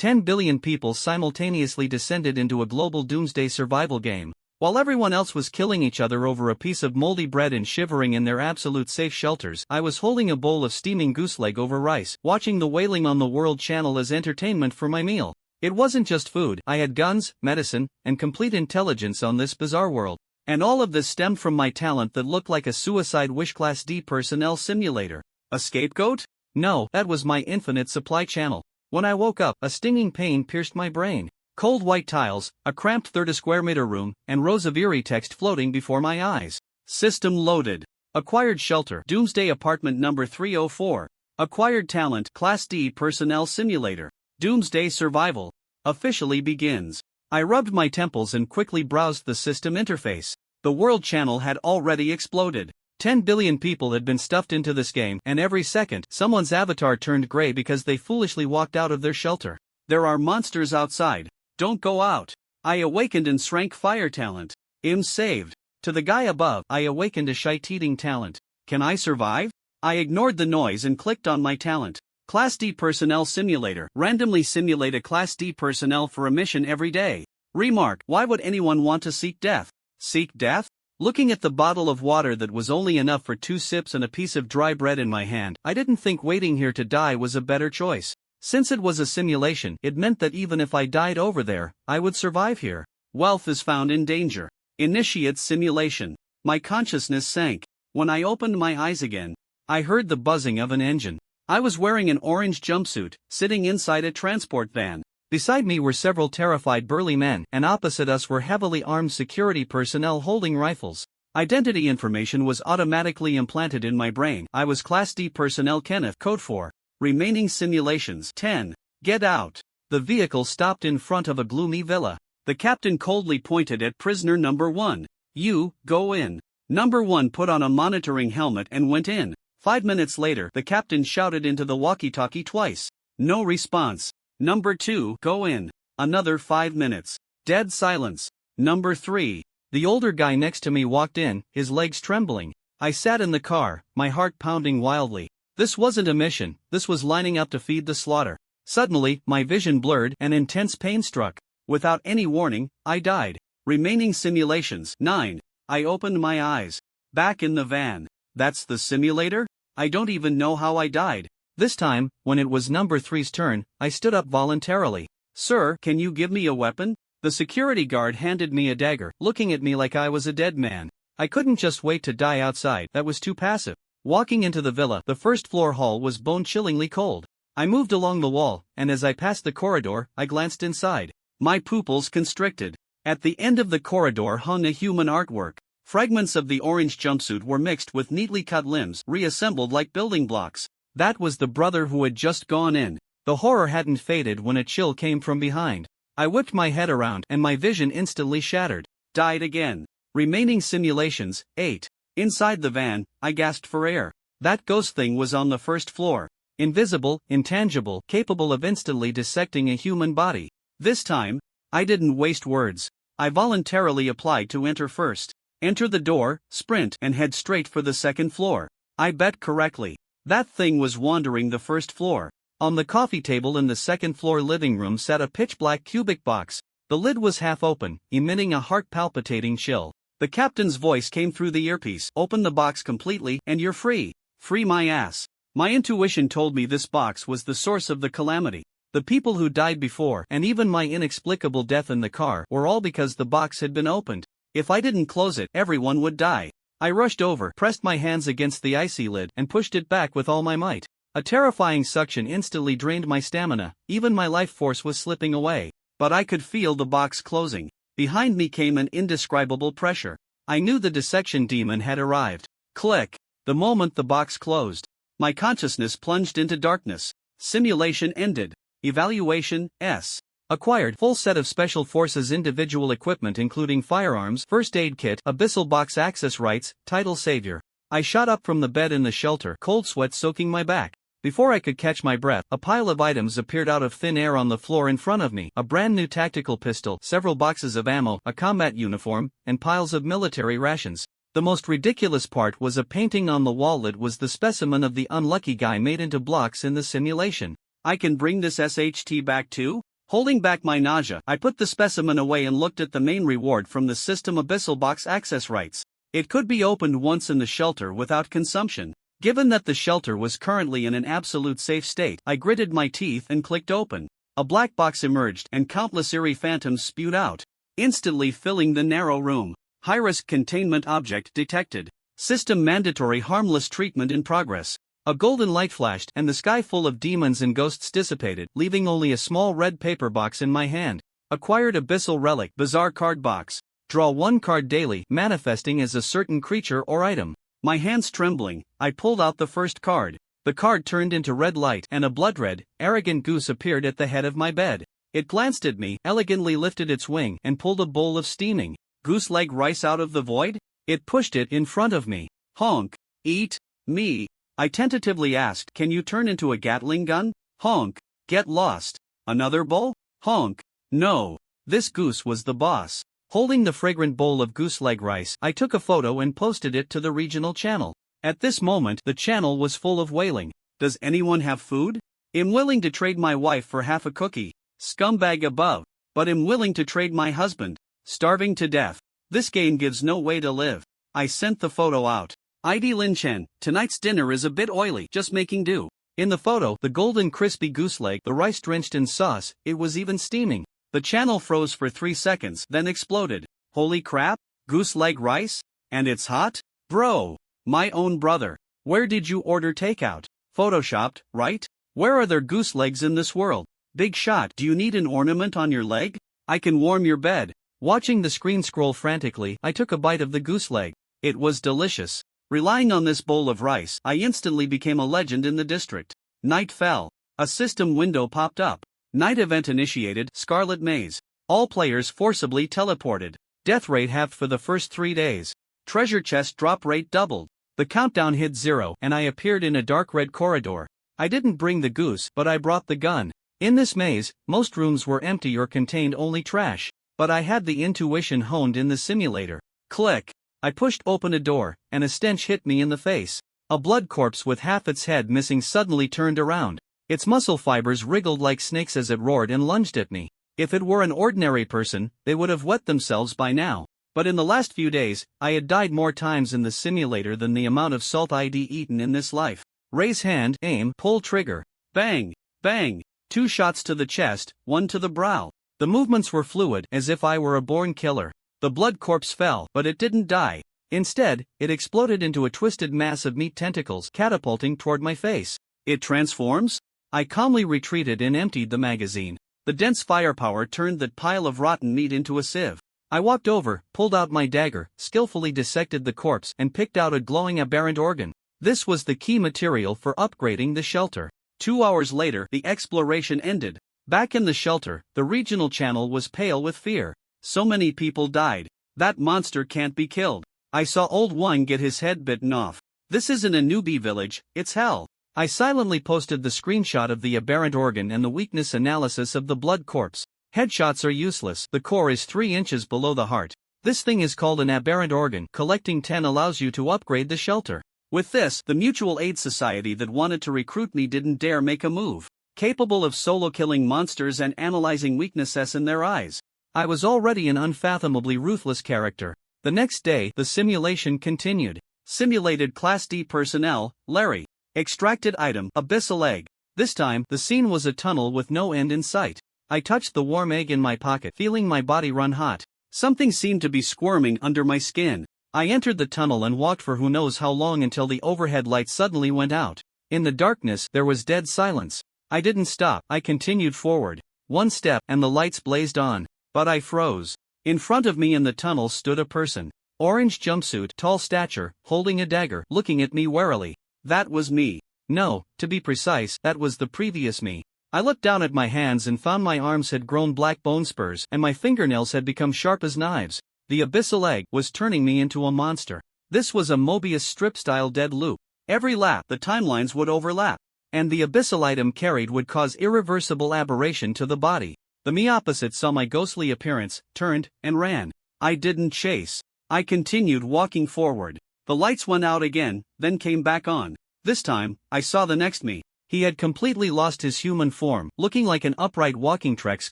10 billion people simultaneously descended into a global doomsday survival game. While everyone else was killing each other over a piece of moldy bread and shivering in their absolute safe shelters, I was holding a bowl of steaming goose leg over rice, watching the wailing on the World Channel as entertainment for my meal. It wasn't just food, I had guns, medicine, and complete intelligence on this bizarre world. And all of this stemmed from my talent that looked like a suicide wish Class D personnel simulator. A scapegoat? No, that was my infinite supply channel. When I woke up, a stinging pain pierced my brain. Cold white tiles, a cramped 30 square meter room, and rows of eerie text floating before my eyes. System loaded. Acquired shelter. Doomsday apartment number 304. Acquired talent. Class D personnel simulator. Doomsday survival officially begins. I rubbed my temples and quickly browsed the system interface. The World Channel had already exploded. 10 billion people had been stuffed into this game, and every second, someone's avatar turned gray because they foolishly walked out of their shelter. There are monsters outside. Don't go out. I awakened and shrank fire talent. I'm saved. To the guy above, I awakened a shite-eating talent. Can I survive? I ignored the noise and clicked on my talent. Class D personnel simulator. Randomly simulate a Class D personnel for a mission every day. Remark, why would anyone want to seek death? Seek death? Looking at the bottle of water that was only enough for 2 sips and a piece of dry bread in my hand, I didn't think waiting here to die was a better choice. Since it was a simulation, it meant that even if I died over there, I would survive here. Wealth is found in danger. Initiate simulation. My consciousness sank. When I opened my eyes again, I heard the buzzing of an engine. I was wearing an orange jumpsuit, sitting inside a transport van. Beside me were several terrified burly men, and opposite us were heavily armed security personnel holding rifles. Identity information was automatically implanted in my brain. I was Class D personnel Kenneth, code 4. Remaining simulations 10. Get out. The vehicle stopped in front of a gloomy villa. The captain coldly pointed at prisoner number 1. You, go in. Number 1 put on a monitoring helmet and went in. 5 minutes later, the captain shouted into the walkie-talkie twice. No response. Number 2, go in. Another 5 minutes. Dead silence. Number 3. The older guy next to me walked in, his legs trembling. I sat in the car, my heart pounding wildly. This wasn't a mission, this was lining up to feed the slaughter. Suddenly, my vision blurred and intense pain struck. Without any warning, I died. Remaining simulations 9. I opened my eyes. Back in the van. That's the simulator? I don't even know how I died. This time, when it was number 3's turn, I stood up voluntarily. Sir, can you give me a weapon? The security guard handed me a dagger, looking at me like I was a dead man. I couldn't just wait to die outside, that was too passive. Walking into the villa, the first floor hall was bone-chillingly cold. I moved along the wall, and as I passed the corridor, I glanced inside. My pupils constricted. At the end of the corridor hung a human artwork. Fragments of the orange jumpsuit were mixed with neatly cut limbs, reassembled like building blocks. That was the brother who had just gone in. The horror hadn't faded when a chill came from behind. I whipped my head around, and my vision instantly shattered. Died again. Remaining simulations 8. Inside the van, I gasped for air. That ghost thing was on the first floor. Invisible, intangible, capable of instantly dissecting a human body. This time, I didn't waste words. I voluntarily applied to enter first. Enter the door, sprint, and head straight for the second floor. I bet correctly. That thing was wandering the first floor. On the coffee table in the second floor living room sat a pitch-black cubic box. The lid was half open, emitting a heart-palpitating chill. The captain's voice came through the earpiece. Open the box completely, and you're free. Free my ass. My intuition told me this box was the source of the calamity. The people who died before, and even my inexplicable death in the car, were all because the box had been opened. If I didn't close it, everyone would die. I rushed over, pressed my hands against the icy lid, and pushed it back with all my might. A terrifying suction instantly drained my stamina, even my life force was slipping away. But I could feel the box closing. Behind me came an indescribable pressure. I knew the dissection demon had arrived. Click. The moment the box closed, my consciousness plunged into darkness. Simulation ended. Evaluation S. Acquired full set of Special Forces individual equipment including firearms, first aid kit, abyssal box access rights, title savior. I shot up from the bed in the shelter, cold sweat soaking my back. Before I could catch my breath, a pile of items appeared out of thin air on the floor in front of me. A brand new tactical pistol, several boxes of ammo, a combat uniform, and piles of military rations. The most ridiculous part was a painting on the wall that was the specimen of the unlucky guy made into blocks in the simulation. I can bring this SHT back too? Holding back my nausea, I put the specimen away and looked at the main reward from the system: abyssal box access rights. It could be opened once in the shelter without consumption. Given that the shelter was currently in an absolute safe state, I gritted my teeth and clicked open. A black box emerged and countless eerie phantoms spewed out, instantly filling the narrow room. High-risk containment object detected. System mandatory harmless treatment in progress. A golden light flashed and the sky full of demons and ghosts dissipated, leaving only a small red paper box in my hand. Acquired abyssal relic, bizarre card box. Draw 1 card daily, manifesting as a certain creature or item. My hands trembling, I pulled out the first card. The card turned into red light and a blood-red, arrogant goose appeared at the head of my bed. It glanced at me, elegantly lifted its wing and pulled a bowl of steaming goose leg rice out of the void. It pushed it in front of me. Honk. Eat me. I tentatively asked, can you turn into a Gatling gun? Honk. Get lost. Another bowl? Honk. No. This goose was the boss. Holding the fragrant bowl of goose leg rice, I took a photo and posted it to the regional channel. At this moment, the channel was full of wailing. Does anyone have food? Am willing to trade my wife for half a cookie. Scumbag above. But am willing to trade my husband. Starving to death. This game gives no way to live. I sent the photo out. ID Lin Chen, tonight's dinner is a bit oily, just making do. In the photo, the golden crispy goose leg, the rice drenched in sauce, it was even steaming. The channel froze for 3 seconds, then exploded. Holy crap, goose leg rice? And it's hot? Bro, my own brother. Where did you order takeout? Photoshopped, right? Where are there goose legs in this world? Big shot, do you need an ornament on your leg? I can warm your bed. Watching the screen scroll frantically, I took a bite of the goose leg. It was delicious. Relying on this bowl of rice, I instantly became a legend in the district. Night fell. A system window popped up. Night event initiated, Scarlet Maze. All players forcibly teleported. Death rate halved for the first 3 days. Treasure chest drop rate doubled. The countdown hit 0 and I appeared in a dark red corridor. I didn't bring the goose, but I brought the gun. In this maze, most rooms were empty or contained only trash. But I had the intuition honed in the simulator. Click. I pushed open a door, and a stench hit me in the face. A blood corpse with half its head missing suddenly turned around. Its muscle fibers wriggled like snakes as it roared and lunged at me. If it were an ordinary person, they would have wet themselves by now. But in the last few days, I had died more times in the simulator than the amount of salt I'd eaten in this life. Raise hand, aim, pull trigger. Bang, bang. 2 shots to the chest, 1 to the brow. The movements were fluid, as if I were a born killer. The blood corpse fell, but it didn't die. Instead, it exploded into a twisted mass of meat tentacles catapulting toward my face. It transforms? I calmly retreated and emptied the magazine. The dense firepower turned that pile of rotten meat into a sieve. I walked over, pulled out my dagger, skillfully dissected the corpse and picked out a glowing aberrant organ. This was the key material for upgrading the shelter. 2 hours later, the exploration ended. Back in the shelter, the regional channel was pale with fear. So many people died. That monster can't be killed. I saw old Wang get his head bitten off. This isn't a newbie village, it's hell. I silently posted the screenshot of the aberrant organ and the weakness analysis of the blood corpse. Headshots are useless, the core is 3 inches below the heart. This thing is called an aberrant organ. Collecting 10 allows you to upgrade the shelter. With this, the mutual aid society that wanted to recruit me didn't dare make a move. Capable of solo-killing monsters and analyzing weaknesses in their eyes. I was already an unfathomably ruthless character. The next day, the simulation continued. Simulated Class D personnel, Larry. Extracted item, abyssal egg. This time, the scene was a tunnel with no end in sight. I touched the warm egg in my pocket, feeling my body run hot. Something seemed to be squirming under my skin. I entered the tunnel and walked for who knows how long until the overhead light suddenly went out. In the darkness, there was dead silence. I didn't stop, I continued forward. 1 step, and the lights blazed on. But I froze. In front of me in the tunnel stood a person. Orange jumpsuit, tall stature, holding a dagger, looking at me warily. That was me. No, to be precise, that was the previous me. I looked down at my hands and found my arms had grown black bone spurs and my fingernails had become sharp as knives. The abyssal egg was turning me into a monster. This was a Mobius strip-style dead loop. Every lap, the timelines would overlap. And the abyssal item carried would cause irreversible aberration to the body. The me opposite saw my ghostly appearance, turned, and ran. I didn't chase. I continued walking forward. The lights went out again, then came back on. This time, I saw the next me. He had completely lost his human form, looking like an upright walking Trex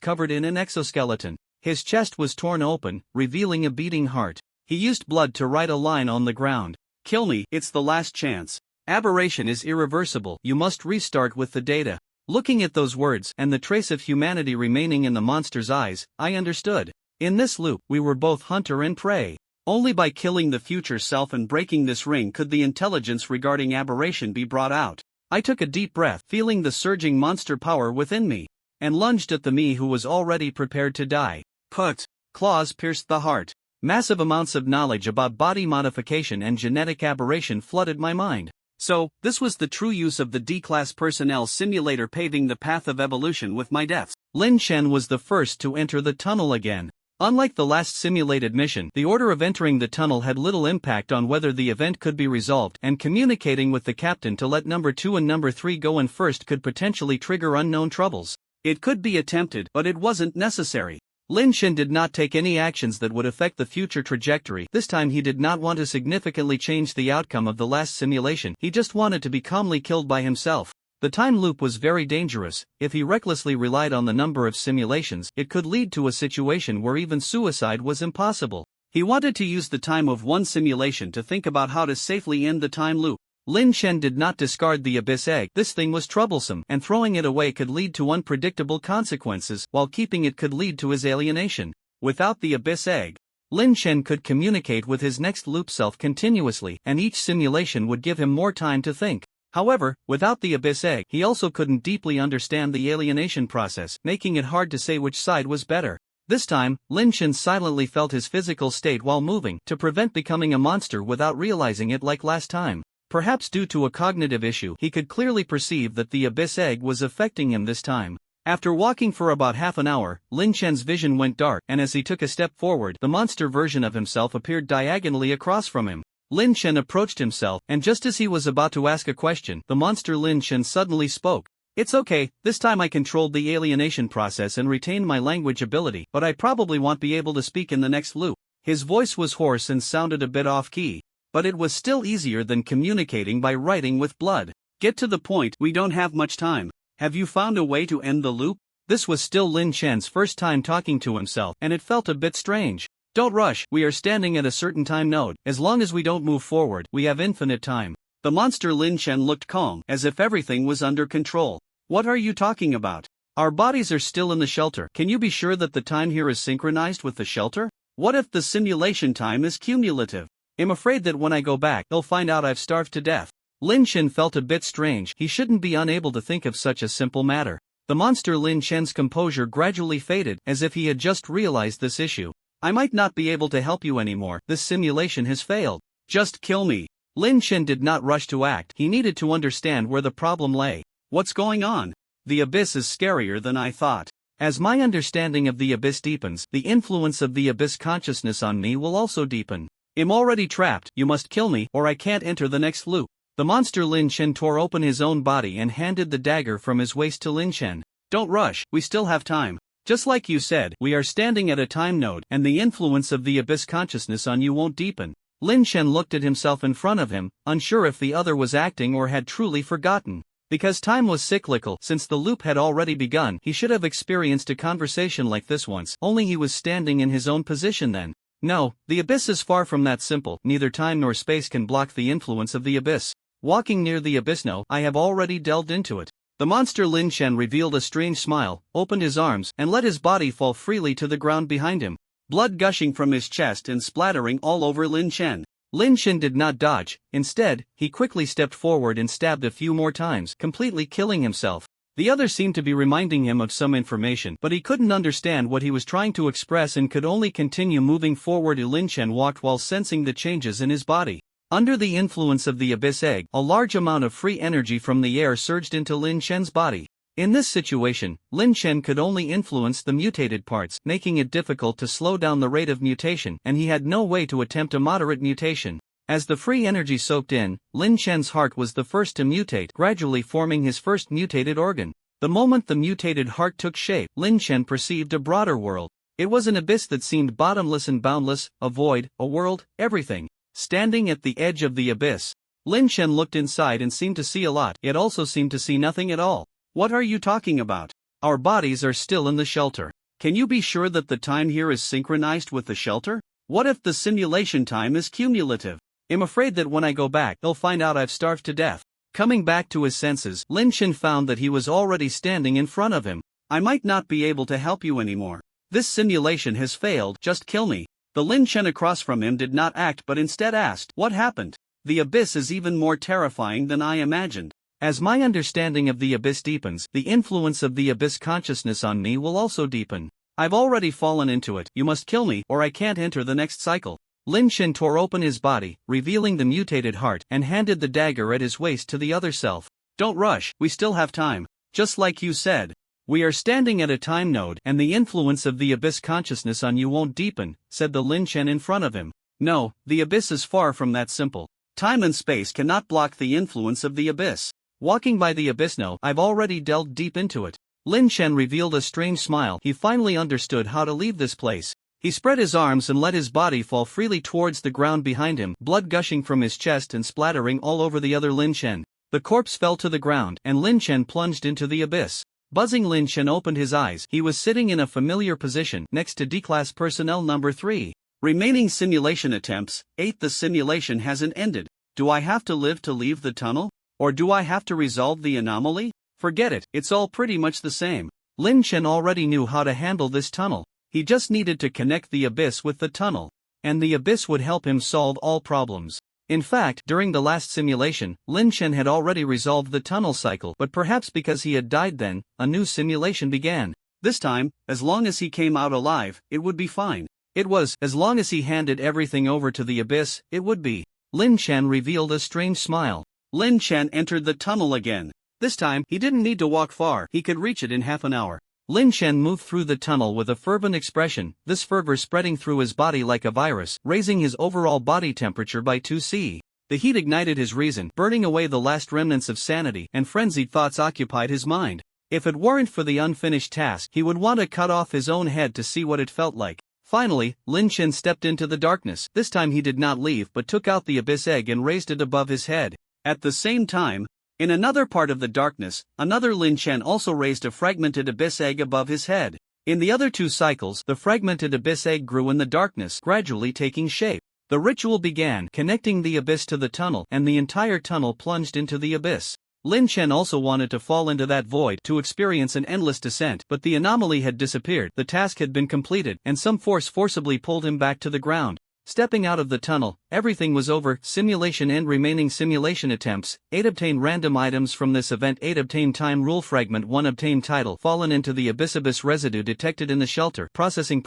covered in an exoskeleton. His chest was torn open, revealing a beating heart. He used blood to write a line on the ground. "Kill me, it's the last chance. Aberration is irreversible, you must restart with the data." Looking at those words and the trace of humanity remaining in the monster's eyes, I understood. In this loop, we were both hunter and prey. Only by killing the future self and breaking this ring could the intelligence regarding aberration be brought out. I took a deep breath, feeling the surging monster power within me, and lunged at the me who was already prepared to die. Put! Claws pierced the heart. Massive amounts of knowledge about body modification and genetic aberration flooded my mind. So, this was the true use of the D-Class personnel simulator paving the path of evolution with my deaths. Lin Chen was the first to enter the tunnel again. Unlike the last simulated mission, the order of entering the tunnel had little impact on whether the event could be resolved, and communicating with the captain to let number 2 and number 3 go in first could potentially trigger unknown troubles. It could be attempted, but it wasn't necessary. Lin Chen did not take any actions that would affect the future trajectory. This time he did not want to significantly change the outcome of the last simulation, he just wanted to be calmly killed by himself. The time loop was very dangerous. If he recklessly relied on the number of simulations, it could lead to a situation where even suicide was impossible. He wanted to use the time of one simulation to think about how to safely end the time loop. Lin Chen did not discard the Abyss Egg. This thing was troublesome, and throwing it away could lead to unpredictable consequences, while keeping it could lead to his alienation. Without the Abyss Egg, Lin Chen could communicate with his next loop self continuously, and each simulation would give him more time to think. However, without the Abyss Egg, he also couldn't deeply understand the alienation process, making it hard to say which side was better. This time, Lin Chen silently felt his physical state while moving, to prevent becoming a monster without realizing it like last time. Perhaps due to a cognitive issue, he could clearly perceive that the Abyss Egg was affecting him this time. After walking for about half an hour, Lin Chen's vision went dark, and as he took a step forward, the monster version of himself appeared diagonally across from him. Lin Chen approached himself, and just as he was about to ask a question, the monster Lin Chen suddenly spoke. "It's okay, this time I controlled the alienation process and retained my language ability, but I probably won't be able to speak in the next loop." His voice was hoarse and sounded a bit off-key. But it was still easier than communicating by writing with blood. "Get to the point, we don't have much time. Have you found a way to end the loop?" This was still Lin Chen's first time talking to himself, and it felt a bit strange. "Don't rush, we are standing at a certain time node. As long as we don't move forward, we have infinite time." The monster Lin Chen looked calm, as if everything was under control. "What are you talking about? Our bodies are still in the shelter. Can you be sure that the time here is synchronized with the shelter? What if the simulation time is cumulative? I'm afraid that when I go back, they'll find out I've starved to death." Lin Chen felt a bit strange. He shouldn't be unable to think of such a simple matter. The monster Lin Chen's composure gradually faded, as if he had just realized this issue. "I might not be able to help you anymore. This simulation has failed. Just kill me." Lin Chen did not rush to act. He needed to understand where the problem lay. "What's going on? The abyss is scarier than I thought. As my understanding of the abyss deepens, the influence of the abyss consciousness on me will also deepen. I'm already trapped. You must kill me, or I can't enter the next loop." The monster Lin Chen tore open his own body and handed the dagger from his waist to Lin Chen. "Don't rush, we still have time. Just like you said, we are standing at a time node, and the influence of the abyss consciousness on you won't deepen." Lin Chen looked at himself in front of him, unsure if the other was acting or had truly forgotten. Because time was cyclical, since the loop had already begun, he should have experienced a conversation like this once, only he was standing in his own position then. No, the abyss is far from that simple. Neither time nor space can block the influence of the abyss. Walking near the abyss, no, I have already delved into it. The monster Lin Chen revealed a strange smile, opened his arms, and let his body fall freely to the ground behind him. Blood gushing from his chest and splattering all over Lin Chen. Lin Chen did not dodge. Instead, he quickly stepped forward and stabbed a few more times, completely killing himself. The other seemed to be reminding him of some information, but he couldn't understand what he was trying to express and could only continue moving forward. Lin Chen walked while sensing the changes in his body. Under the influence of the Abyss Egg, a large amount of free energy from the air surged into Lin Chen's body. In this situation, Lin Chen could only influence the mutated parts, making it difficult to slow down the rate of mutation, and he had no way to attempt a moderate mutation. As the free energy soaked in, Lin Chen's heart was the first to mutate, gradually forming his first mutated organ. The moment the mutated heart took shape, Lin Chen perceived a broader world. It was an abyss that seemed bottomless and boundless, a void, a world, everything. Standing at the edge of the abyss, Lin Chen looked inside and seemed to see a lot, yet also seemed to see nothing at all. What are you talking about? Our bodies are still in the shelter. Can you be sure that the time here is synchronized with the shelter? What if the simulation time is cumulative? I'm afraid that when I go back, they'll find out I've starved to death. Coming back to his senses, Lin Chen found that he was already standing in front of him. I might not be able to help you anymore. This simulation has failed, just kill me. The Lin Chen across from him did not act but instead asked, what happened? The abyss is even more terrifying than I imagined. As my understanding of the abyss deepens, the influence of the abyss consciousness on me will also deepen. I've already fallen into it. You must kill me, or I can't enter the next cycle. Lin Chen tore open his body, revealing the mutated heart, and handed the dagger at his waist to the other self. Don't rush, we still have time. Just like you said. We are standing at a time node, and the influence of the abyss consciousness on you won't deepen, said the Lin Chen in front of him. No, the abyss is far from that simple. Time and space cannot block the influence of the abyss. Walking by the abyss, no, I've already delved deep into it. Lin Chen revealed a strange smile. He finally understood how to leave this place. He spread his arms and let his body fall freely towards the ground behind him, blood gushing from his chest and splattering all over the other Lin Chen. The corpse fell to the ground, and Lin Chen plunged into the abyss. Buzzing, Lin Chen opened his eyes. He was sitting in a familiar position, next to D-Class personnel number 3. Remaining simulation attempts, 8. The simulation hasn't ended. Do I have to live to leave the tunnel? Or do I have to resolve the anomaly? Forget it, it's all pretty much the same. Lin Chen already knew how to handle this tunnel. He just needed to connect the abyss with the tunnel. And the abyss would help him solve all problems. In fact, during the last simulation, Lin Chen had already resolved the tunnel cycle, but perhaps because he had died then, a new simulation began. This time, as long as he came out alive, it would be fine. It was, as long as he handed everything over to the abyss, it would be. Lin Chen revealed a strange smile. Lin Chen entered the tunnel again. This time, he didn't need to walk far, he could reach it in half an hour. Lin Chen moved through the tunnel with a fervent expression, this fervor spreading through his body like a virus, raising his overall body temperature by 2°C. The heat ignited his reason, burning away the last remnants of sanity, and frenzied thoughts occupied his mind. If it weren't for the unfinished task, he would want to cut off his own head to see what it felt like. Finally, Lin Chen stepped into the darkness. This time he did not leave but took out the abyss egg and raised it above his head. At the same time, in another part of the darkness, another Lin Chen also raised a fragmented abyss egg above his head. In the other 2 cycles, the fragmented abyss egg grew in the darkness, gradually taking shape. The ritual began, connecting the abyss to the tunnel, and the entire tunnel plunged into the abyss. Lin Chen also wanted to fall into that void to experience an endless descent, but the anomaly had disappeared, the task had been completed, and some force forcibly pulled him back to the ground. Stepping out of the tunnel, everything was over. Simulation end. Remaining simulation attempts, 8. Obtain random items from this event. 8. Obtain time rule fragment 1. Obtain title fallen into the abyss. Abyss residue detected in the shelter. Processing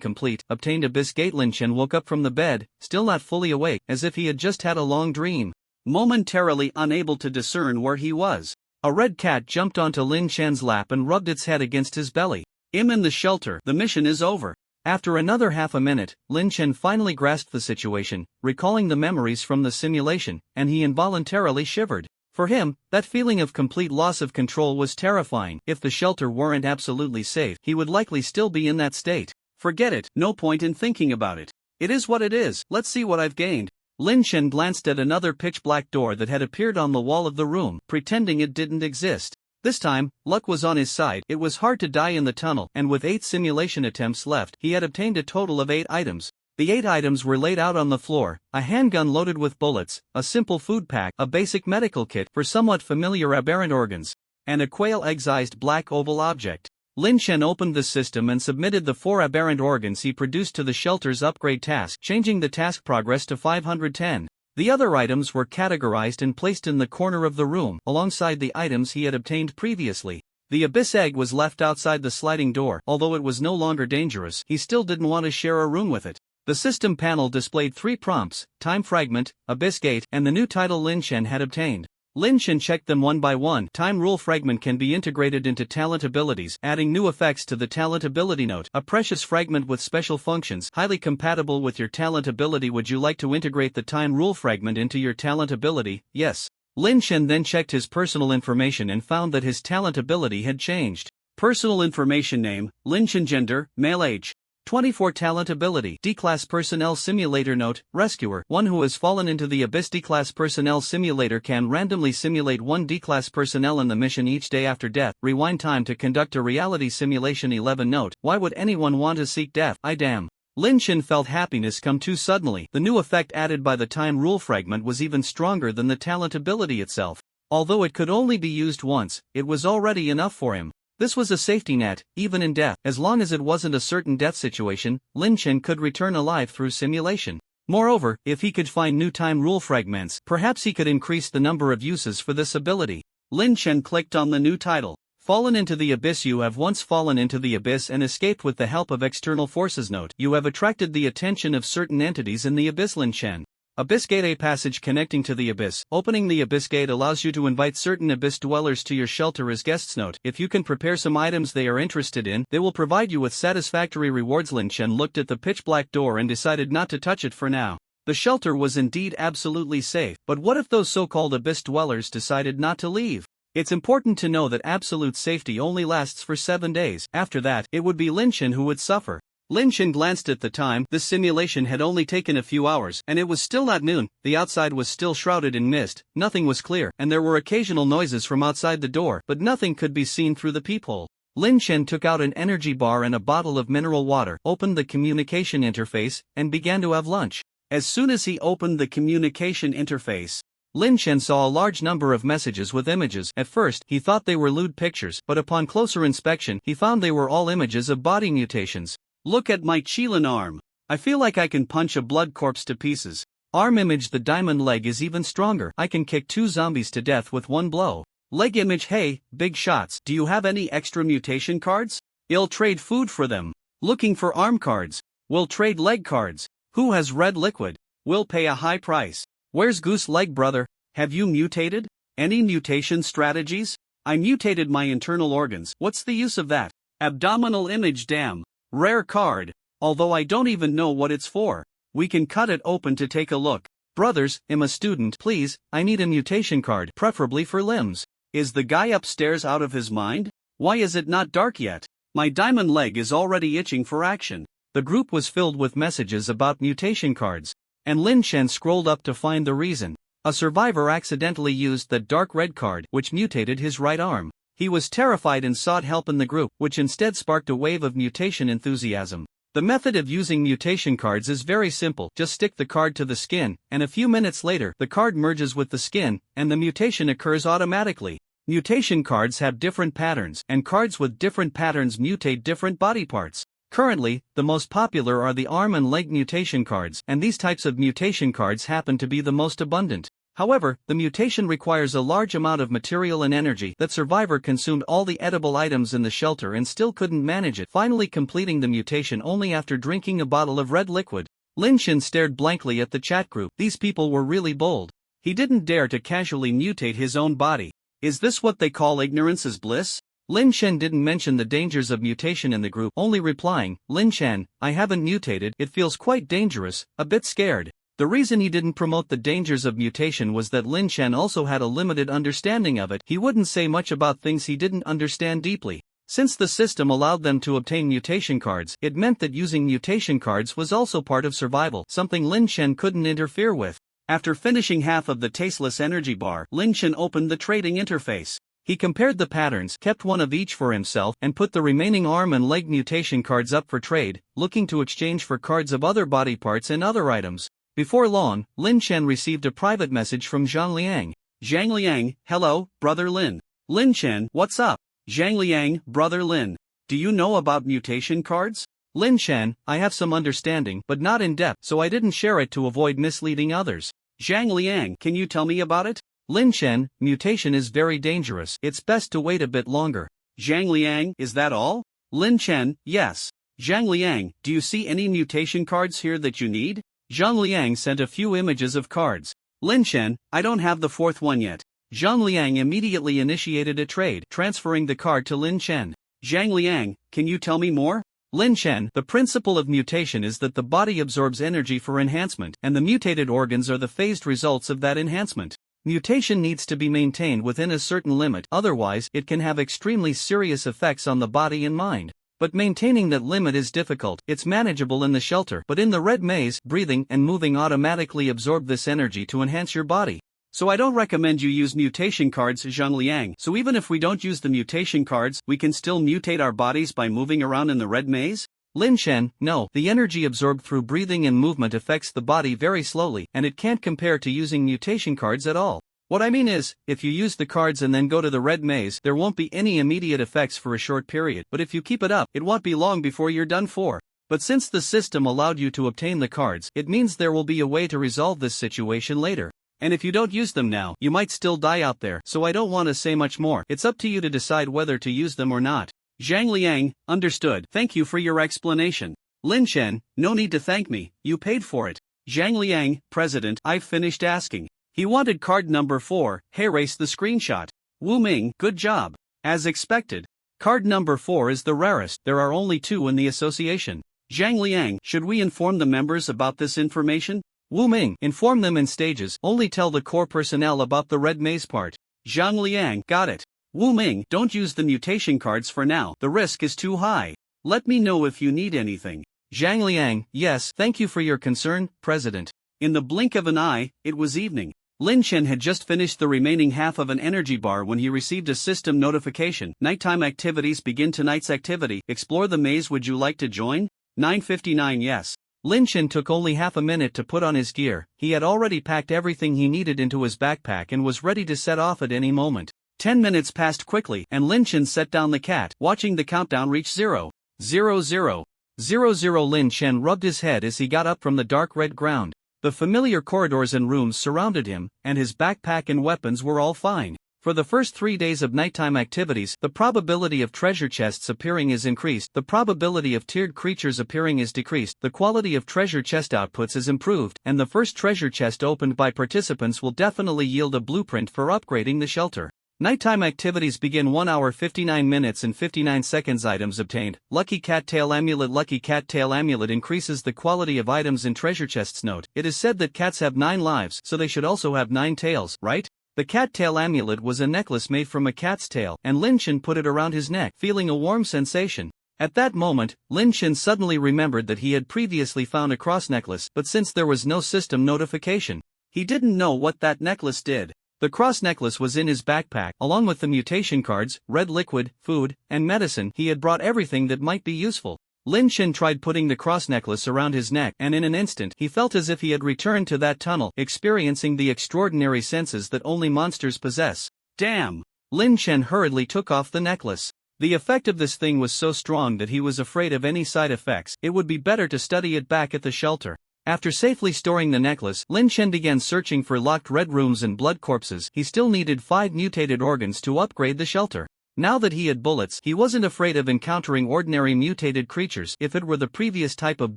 complete. Obtained abyss gate. Lin Chen woke up from the bed, still not fully awake, as if he had just had a long dream. Momentarily unable to discern where he was, a red cat jumped onto Lin Chen's lap and rubbed its head against his belly. I'm in the shelter. The mission is over. After another half a minute, Lin Chen finally grasped the situation, recalling the memories from the simulation, and he involuntarily shivered. For him, that feeling of complete loss of control was terrifying. If the shelter weren't absolutely safe, he would likely still be in that state. Forget it, no point in thinking about it. It is what it is, let's see what I've gained. Lin Chen glanced at another pitch-black door that had appeared on the wall of the room, pretending it didn't exist. This time, luck was on his side. It was hard to die in the tunnel, and with 8 simulation attempts left, he had obtained a total of 8 items. The 8 items were laid out on the floor: a handgun loaded with bullets, a simple food pack, a basic medical kit for somewhat familiar aberrant organs, and a quail-egg-sized black oval object. Lin Chen opened the system and submitted the 4 aberrant organs he produced to the shelter's upgrade task, changing the task progress to 510. The other items were categorized and placed in the corner of the room, alongside the items he had obtained previously. The abyss egg was left outside the sliding door. Although it was no longer dangerous, he still didn't want to share a room with it. The system panel displayed 3 prompts: time fragment, abyss gate, and the new title Lin Chen had obtained. Lin Chen checked them one by one. Time rule fragment can be integrated into talent abilities, adding new effects to the talent ability note. A precious fragment with special functions, highly compatible with your talent ability. Would you like to integrate the time rule fragment into your talent ability? Yes. Lin Chen then checked his personal information and found that his talent ability had changed. Personal information: name, Lin Chen. Gender, male. Age, 24 Talent Ability D-Class Personnel Simulator Note, Rescuer. One who has fallen into the abyss. D-Class Personnel Simulator can randomly simulate one D-Class personnel in the mission each day after death. Rewind time to conduct a reality simulation. 11 Note, why would anyone want to seek death? I damn. Lin Shen felt happiness come too suddenly. The new effect added by the time rule fragment was even stronger than the talent ability itself. Although it could only be used once, it was already enough for him. This was a safety net, even in death. As long as it wasn't a certain death situation, Lin Shen could return alive through simulation. Moreover, if he could find new time rule fragments, perhaps he could increase the number of uses for this ability. Lin Shen clicked on the new title. Fallen into the abyss. You have once fallen into the abyss and escaped with the help of external forces. Note, you have attracted the attention of certain entities in the abyss. Lin Shen. Abyss Gate. A passage connecting to the abyss. Opening the abyss gate allows you to invite certain abyss dwellers to your shelter as guests. Note, if you can prepare some items they are interested in, they will provide you with satisfactory rewards. Lin Shen looked at the pitch-black door and decided not to touch it for now. The shelter was indeed absolutely safe, but what if those so-called abyss dwellers decided not to leave? It's important to know that absolute safety only lasts for 7 days. After that, it would be Lin Shen who would suffer. Lin Shen glanced at the time. This simulation had only taken a few hours, and it was still at noon. The outside was still shrouded in mist, nothing was clear, and there were occasional noises from outside the door, but nothing could be seen through the peephole. Lin Shen took out an energy bar and a bottle of mineral water, opened the communication interface, and began to have lunch. As soon as he opened the communication interface, Lin Shen saw a large number of messages with images. At first, he thought they were lewd pictures, but upon closer inspection, he found they were all images of body mutations. Look at my Qilin arm. I feel like I can punch a blood corpse to pieces. Arm image. The diamond leg is even stronger. I can kick 2 zombies to death with one blow. Leg image. Hey, big shots. Do you have any extra mutation cards? I'll trade food for them. Looking for arm cards. We'll trade leg cards. Who has red liquid? We'll pay a high price. Where's Goose leg brother? Have you mutated? Any mutation strategies? I mutated my internal organs. What's the use of that? Abdominal image. Damn. Rare card. Although I don't even know what it's for. We can cut it open to take a look. Brothers, I'm a student. Please, I need a mutation card, preferably for limbs. Is the guy upstairs out of his mind? Why is it not dark yet? My diamond leg is already itching for action. The group was filled with messages about mutation cards, and Lin Shen scrolled up to find the reason. A survivor accidentally used the dark red card, which mutated his right arm. He was terrified and sought help in the group, which instead sparked a wave of mutation enthusiasm. The method of using mutation cards is very simple. Just stick the card to the skin, and a few minutes later, the card merges with the skin, and the mutation occurs automatically. Mutation cards have different patterns, and cards with different patterns mutate different body parts. Currently, the most popular are the arm and leg mutation cards, and these types of mutation cards happen to be the most abundant. However, the mutation requires a large amount of material and energy. That survivor consumed all the edible items in the shelter and still couldn't manage it, finally completing the mutation only after drinking a bottle of red liquid. Lin Shen stared blankly at the chat group. These people were really bold. He didn't dare to casually mutate his own body. Is this what they call ignorance is bliss? Lin Shen didn't mention the dangers of mutation in the group, only replying, Lin Shen, I haven't mutated, it feels quite dangerous, a bit scared. The reason he didn't promote the dangers of mutation was that Lin Shen also had a limited understanding of it. He wouldn't say much about things he didn't understand deeply. Since the system allowed them to obtain mutation cards, it meant that using mutation cards was also part of survival, something Lin Shen couldn't interfere with. After finishing half of the tasteless energy bar, Lin Shen opened the trading interface. He compared the patterns, kept one of each for himself, and put the remaining arm and leg mutation cards up for trade, looking to exchange for cards of other body parts and other items. Before long, Lin Shen received a private message from Zhang Liang. Zhang Liang, hello, brother Lin. Lin Shen, what's up? Zhang Liang, brother Lin. Do you know about mutation cards? Lin Shen, I have some understanding, but not in depth, so I didn't share it to avoid misleading others. Zhang Liang, can you tell me about it? Lin Shen, mutation is very dangerous. It's best to wait a bit longer. Zhang Liang, is that all? Lin Shen, yes. Zhang Liang, do you see any mutation cards here that you need? Zhang Liang sent a few images of cards. Lin Shen, I don't have the fourth one yet. Zhang Liang immediately initiated a trade, transferring the card to Lin Shen. Zhang Liang, can you tell me more? Lin Shen, the principle of mutation is that the body absorbs energy for enhancement, and the mutated organs are the phased results of that enhancement. Mutation needs to be maintained within a certain limit, otherwise it can have extremely serious effects on the body and mind. But maintaining that limit is difficult. It's manageable in the shelter, but in the red maze, breathing and moving automatically absorb this energy to enhance your body. So I don't recommend you use mutation cards, Zhang Liang. So even if we don't use the mutation cards, we can still mutate our bodies by moving around in the red maze? Lin Chen, no, the energy absorbed through breathing and movement affects the body very slowly, and it can't compare to using mutation cards at all. What I mean is, if you use the cards and then go to the red maze, there won't be any immediate effects for a short period, but if you keep it up, it won't be long before you're done for. But since the system allowed you to obtain the cards, it means there will be a way to resolve this situation later. And if you don't use them now, you might still die out there, so I don't want to say much more. It's up to you to decide whether to use them or not. Zhang Liang, understood. Thank you for your explanation. Lin Chen, no need to thank me, you paid for it. Zhang Liang, President, I've finished asking. He wanted card number 4, erase the screenshot. Wu Ming, good job. As expected. Card number 4 is the rarest, there are only 2 in the association. Zhang Liang, should we inform the members about this information? Wu Ming, inform them in stages, only tell the core personnel about the red maze part. Zhang Liang, got it. Wu Ming, don't use the mutation cards for now, the risk is too high. Let me know if you need anything. Zhang Liang, yes, thank you for your concern, President. In the blink of an eye, it was evening. Lin Chen had just finished the remaining half of an energy bar when he received a system notification. Nighttime activities begin. Tonight's activity, explore the maze. Would you like to join? 9:59. Yes. Lin Chen took only half a minute to put on his gear. He had already packed everything he needed into his backpack and was ready to set off at any moment. 10 minutes passed quickly and Lin Chen set down the cat, watching the countdown reach 0. 0 0 0 0. Lin Chen rubbed his head as he got up from the dark red ground. The familiar corridors and rooms surrounded him, and his backpack and weapons were all fine. For the first 3 days of nighttime activities, the probability of treasure chests appearing is increased, the probability of tiered creatures appearing is decreased, the quality of treasure chest outputs is improved, and the first treasure chest opened by participants will definitely yield a blueprint for upgrading the shelter. Nighttime activities begin 1 hour 59 minutes and 59 seconds. Items obtained. Lucky Cat Tail Amulet. Lucky Cat Tail Amulet increases the quality of items in treasure chests. Note, it is said that cats have 9 lives, so they should also have 9 tails, right? The cat tail amulet was a necklace made from a cat's tail, and Lin Chen put it around his neck, feeling a warm sensation. At that moment, Lin Chen suddenly remembered that he had previously found a cross necklace, but since there was no system notification, he didn't know what that necklace did. The cross necklace was in his backpack, along with the mutation cards, red liquid, food, and medicine. He had brought everything that might be useful. Lin Chen tried putting the cross necklace around his neck, and in an instant he felt as if he had returned to that tunnel, experiencing the extraordinary senses that only monsters possess. Damn! Lin Chen hurriedly took off the necklace. The effect of this thing was so strong that he was afraid of any side effects. It would be better to study it back at the shelter. After safely storing the necklace, Lin Chen began searching for locked red rooms and blood corpses. He still needed 5 mutated organs to upgrade the shelter. Now that he had bullets, he wasn't afraid of encountering ordinary mutated creatures. If it were the previous type of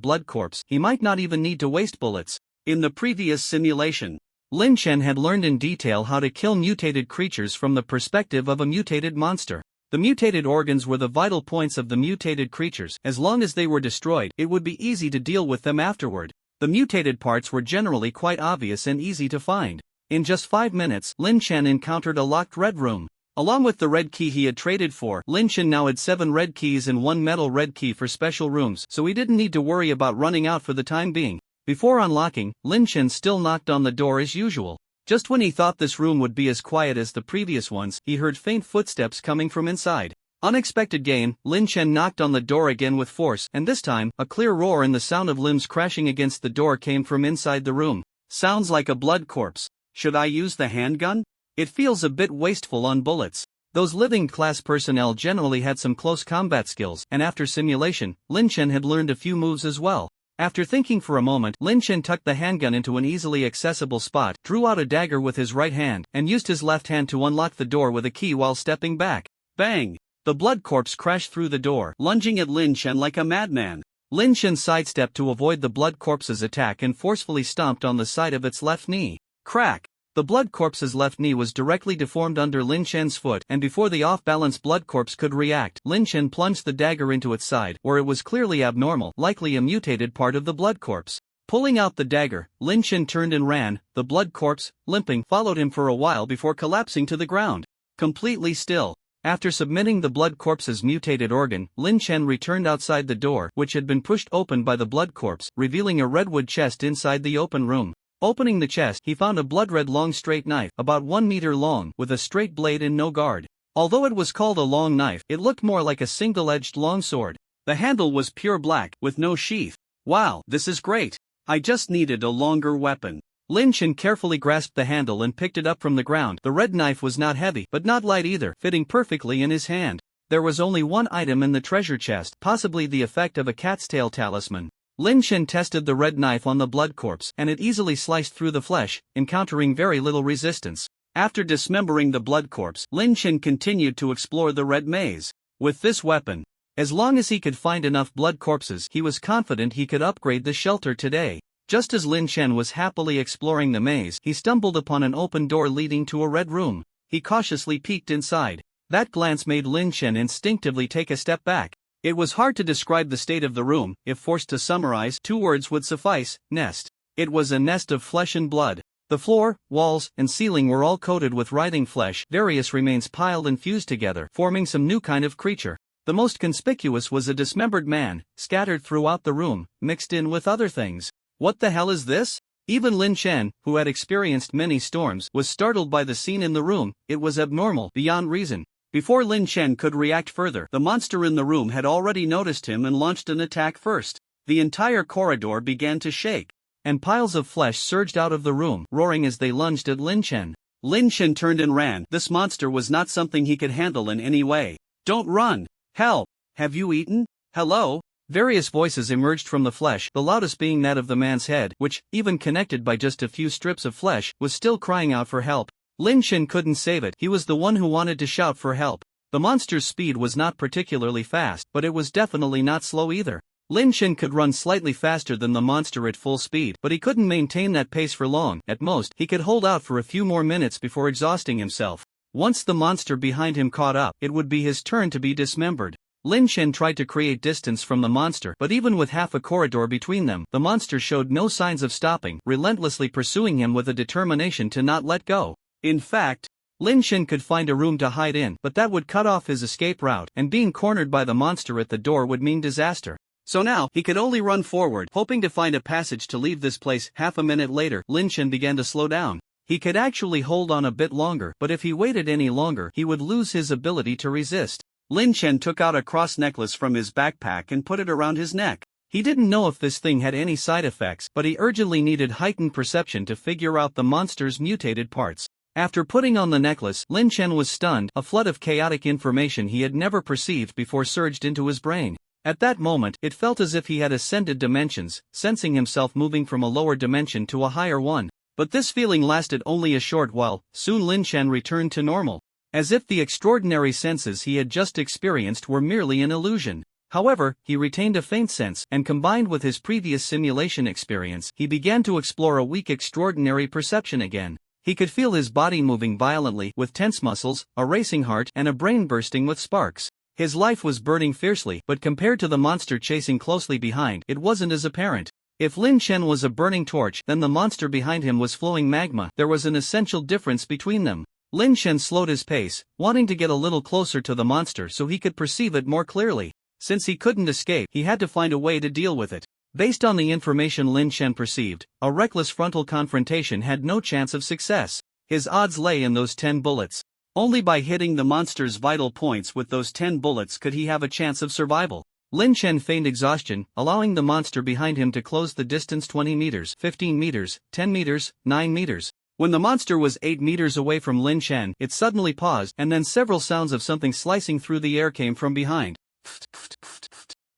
blood corpse, he might not even need to waste bullets. In the previous simulation, Lin Chen had learned in detail how to kill mutated creatures from the perspective of a mutated monster. The mutated organs were the vital points of the mutated creatures. As long as they were destroyed, it would be easy to deal with them afterward. The mutated parts were generally quite obvious and easy to find. In just 5 minutes, Lin Chen encountered a locked red room. Along with the red key he had traded for, Lin Chen now had 7 red keys and 1 metal red key for special rooms, so he didn't need to worry about running out for the time being. Before unlocking, Lin Chen still knocked on the door as usual. Just when he thought this room would be as quiet as the previous ones, he heard faint footsteps coming from inside. Unexpected gain, Lin Chen knocked on the door again with force, and this time, a clear roar and the sound of limbs crashing against the door came from inside the room. Sounds like a blood corpse. Should I use the handgun? It feels a bit wasteful on bullets. Those living class personnel generally had some close combat skills, and after simulation, Lin Chen had learned a few moves as well. After thinking for a moment, Lin Chen tucked the handgun into an easily accessible spot, drew out a dagger with his right hand, and used his left hand to unlock the door with a key while stepping back. Bang! The blood corpse crashed through the door, lunging at Lin Chen like a madman. Lin Chen sidestepped to avoid the blood corpse's attack and forcefully stomped on the side of its left knee. Crack! The blood corpse's left knee was directly deformed under Lin Chen's foot, and before the off-balance blood corpse could react, Lin Chen plunged the dagger into its side, where it was clearly abnormal, likely a mutated part of the blood corpse. Pulling out the dagger, Lin Chen turned and ran. The blood corpse, limping, followed him for a while before collapsing to the ground. Completely still. After submitting the blood corpse's mutated organ, Lin Chen returned outside the door, which had been pushed open by the blood corpse, revealing a redwood chest inside the open room. Opening the chest, he found a blood-red long straight knife, about 1 meter long, with a straight blade and no guard. Although it was called a long knife, it looked more like a single-edged longsword. The handle was pure black, with no sheath. Wow, this is great. I just needed a longer weapon. Lin Chen carefully grasped the handle and picked it up from the ground. The red knife was not heavy, but not light either, fitting perfectly in his hand. There was only one item in the treasure chest, possibly the effect of a cat's tail talisman. Lin Chen tested the red knife on the blood corpse, and it easily sliced through the flesh, encountering very little resistance. After dismembering the blood corpse, Lin Chen continued to explore the red maze. With this weapon, as long as he could find enough blood corpses, he was confident he could upgrade the shelter today. Just as Lin Chen was happily exploring the maze, he stumbled upon an open door leading to a red room. He cautiously peeked inside. That glance made Lin Chen instinctively take a step back. It was hard to describe the state of the room. If forced to summarize, 2 words would suffice: nest. It was a nest of flesh and blood. The floor, walls, and ceiling were all coated with writhing flesh, various remains piled and fused together, forming some new kind of creature. The most conspicuous was a dismembered man, scattered throughout the room, mixed in with other things. What the hell is this? Even Lin Chen, who had experienced many storms, was startled by the scene in the room. It was abnormal, beyond reason. Before Lin Chen could react further, the monster in the room had already noticed him and launched an attack first. The entire corridor began to shake, and piles of flesh surged out of the room, roaring as they lunged at Lin Chen. Lin Chen turned and ran. This monster was not something he could handle in any way. Don't run! Help! Have you eaten? Hello? Various voices emerged from the flesh, the loudest being that of the man's head, which, even connected by just a few strips of flesh, was still crying out for help. Lin Chen couldn't save it. He was the one who wanted to shout for help. The monster's speed was not particularly fast, but it was definitely not slow either. Lin Chen could run slightly faster than the monster at full speed, but he couldn't maintain that pace for long. At most, he could hold out for a few more minutes before exhausting himself. Once the monster behind him caught up, it would be his turn to be dismembered. Lin Chen tried to create distance from the monster, but even with half a corridor between them, the monster showed no signs of stopping, relentlessly pursuing him with a determination to not let go. In fact, Lin Chen could find a room to hide in, but that would cut off his escape route, and being cornered by the monster at the door would mean disaster. So now, he could only run forward, hoping to find a passage to leave this place. Half a minute later, Lin Chen began to slow down. He could actually hold on a bit longer, but if he waited any longer, he would lose his ability to resist. Lin Chen took out a cross necklace from his backpack and put it around his neck. He didn't know if this thing had any side effects, but he urgently needed heightened perception to figure out the monster's mutated parts. After putting on the necklace, Lin Chen was stunned. A flood of chaotic information he had never perceived before surged into his brain. At that moment, it felt as if he had ascended dimensions, sensing himself moving from a lower dimension to a higher one. But this feeling lasted only a short while. Soon Lin Chen returned to normal, as if the extraordinary senses he had just experienced were merely an illusion. However, he retained a faint sense, and combined with his previous simulation experience, he began to explore a weak extraordinary perception again. He could feel his body moving violently, with tense muscles, a racing heart, and a brain bursting with sparks. His life was burning fiercely, but compared to the monster chasing closely behind, it wasn't as apparent. If Lin Chen was a burning torch, then the monster behind him was flowing magma. There was an essential difference between them. Lin Chen slowed his pace, wanting to get a little closer to the monster so he could perceive it more clearly. Since he couldn't escape, he had to find a way to deal with it. Based on the information Lin Chen perceived, a reckless frontal confrontation had no chance of success. His odds lay in those 10 bullets. Only by hitting the monster's vital points with those 10 bullets could he have a chance of survival. Lin Chen feigned exhaustion, allowing the monster behind him to close the distance 20 meters, 15 meters, 10 meters, 9 meters. When the monster was 8 meters away from Lin Chen, it suddenly paused, and then several sounds of something slicing through the air came from behind.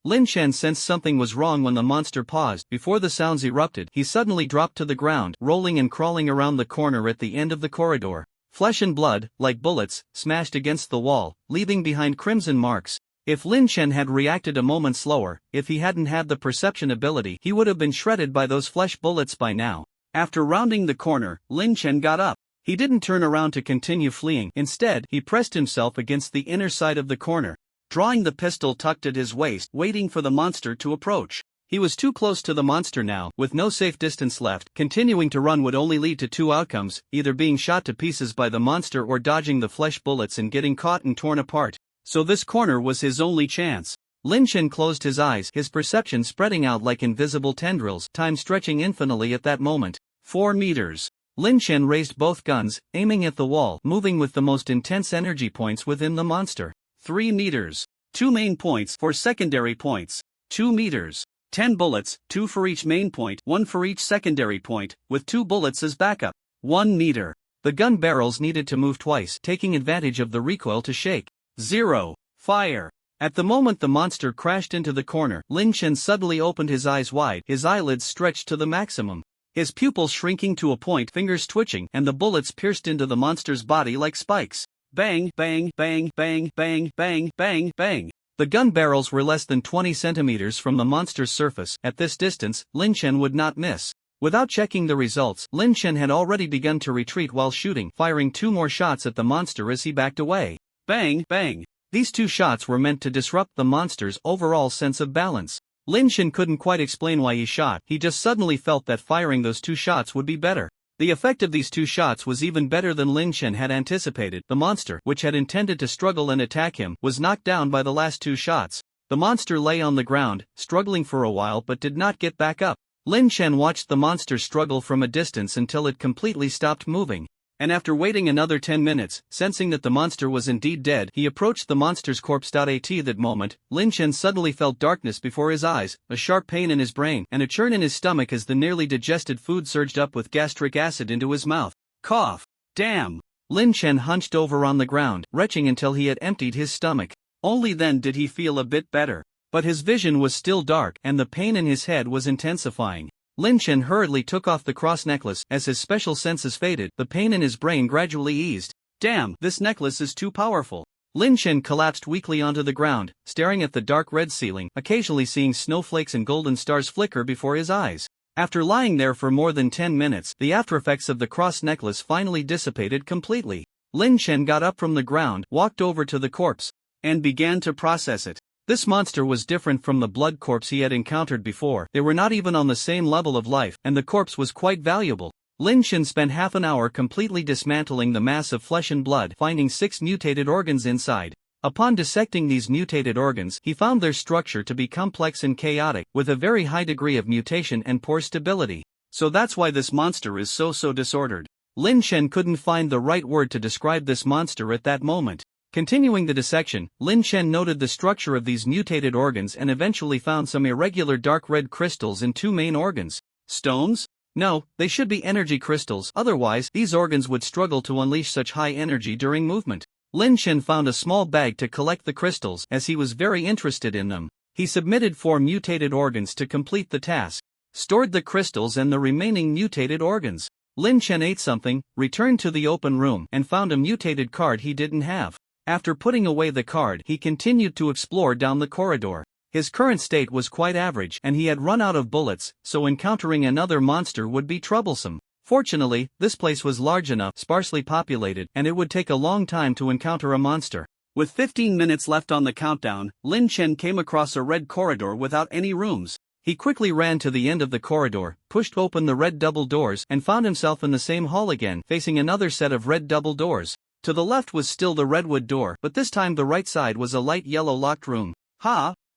Lin Chen sensed something was wrong when the monster paused. Before the sounds erupted, he suddenly dropped to the ground, rolling and crawling around the corner at the end of the corridor. Flesh and blood, like bullets, smashed against the wall, leaving behind crimson marks. If Lin Chen had reacted a moment slower, if he hadn't had the perception ability, he would have been shredded by those flesh bullets by now. After rounding the corner, Lin Chen got up. He didn't turn around to continue fleeing. Instead, he pressed himself against the inner side of the corner, drawing the pistol tucked at his waist, waiting for the monster to approach. He was too close to the monster now, with no safe distance left. Continuing to run would only lead to two outcomes, either being shot to pieces by the monster or dodging the flesh bullets and getting caught and torn apart. So this corner was his only chance. Lin Chen closed his eyes, his perception spreading out like invisible tendrils, time stretching infinitely at that moment. 4 meters. Lin Chen raised both guns, aiming at the wall, moving with the most intense energy points within the monster. 3 meters. 2 main points, 4 secondary points. 2 meters. 10 bullets, 2 for each main point, 1 for each secondary point, with 2 bullets as backup. 1 meter. The gun barrels needed to move twice, taking advantage of the recoil to shake. 0. Fire. At the moment the monster crashed into the corner, Lin Chen suddenly opened his eyes wide, his eyelids stretched to the maximum. His pupils shrinking to a point, fingers twitching, and the bullets pierced into the monster's body like spikes. Bang, bang, bang, bang, bang, bang, bang, bang. The gun barrels were less than 20 centimeters from the monster's surface. At this distance, Lin Chen would not miss. Without checking the results, Lin Chen had already begun to retreat while shooting, firing 2 more shots at the monster as he backed away. Bang, bang. These 2 shots were meant to disrupt the monster's overall sense of balance. Lin Chen couldn't quite explain why he shot, he just suddenly felt that firing those 2 shots would be better. The effect of these 2 shots was even better than Lin Chen had anticipated. The monster, which had intended to struggle and attack him, was knocked down by the last 2 shots. The monster lay on the ground, struggling for a while but did not get back up. Lin Chen watched the monster struggle from a distance until it completely stopped moving. And after waiting another 10 minutes, sensing that the monster was indeed dead, he approached the monster's corpse. At that moment, Lin Chen suddenly felt darkness before his eyes, a sharp pain in his brain, and a churn in his stomach as the nearly digested food surged up with gastric acid into his mouth. Cough. Damn. Lin Chen hunched over on the ground, retching until he had emptied his stomach. Only then did he feel a bit better. But his vision was still dark, and the pain in his head was intensifying. Lin Chen hurriedly took off the cross necklace. As his special senses faded, the pain in his brain gradually eased. Damn, this necklace is too powerful. Lin Chen collapsed weakly onto the ground, staring at the dark red ceiling, occasionally seeing snowflakes and golden stars flicker before his eyes. After lying there for more than 10 minutes, the aftereffects of the cross necklace finally dissipated completely. Lin Chen got up from the ground, walked over to the corpse, and began to process it. This monster was different from the blood corpse he had encountered before. They were not even on the same level of life, and the corpse was quite valuable. Lin Chen spent half an hour completely dismantling the mass of flesh and blood, finding 6 mutated organs inside. Upon dissecting these mutated organs, he found their structure to be complex and chaotic, with a very high degree of mutation and poor stability. So that's why this monster is so disordered. Lin Chen couldn't find the right word to describe this monster at that moment. Continuing the dissection, Lin Chen noted the structure of these mutated organs and eventually found some irregular dark red crystals in 2 main organs. Stones? No, they should be energy crystals, otherwise these organs would struggle to unleash such high energy during movement. Lin Chen found a small bag to collect the crystals, as he was very interested in them. He submitted 4 mutated organs to complete the task, stored the crystals and the remaining mutated organs. Lin Chen ate something, returned to the open room, and found a mutated card he didn't have. After putting away the card, he continued to explore down the corridor. His current state was quite average, and he had run out of bullets, so encountering another monster would be troublesome. Fortunately, this place was large enough, sparsely populated, and it would take a long time to encounter a monster. With 15 minutes left on the countdown, Lin Chen came across a red corridor without any rooms. He quickly ran to the end of the corridor, pushed open the red double doors, and found himself in the same hall again, facing another set of red double doors. To the left was still the redwood door, but this time the right side was a light yellow locked room.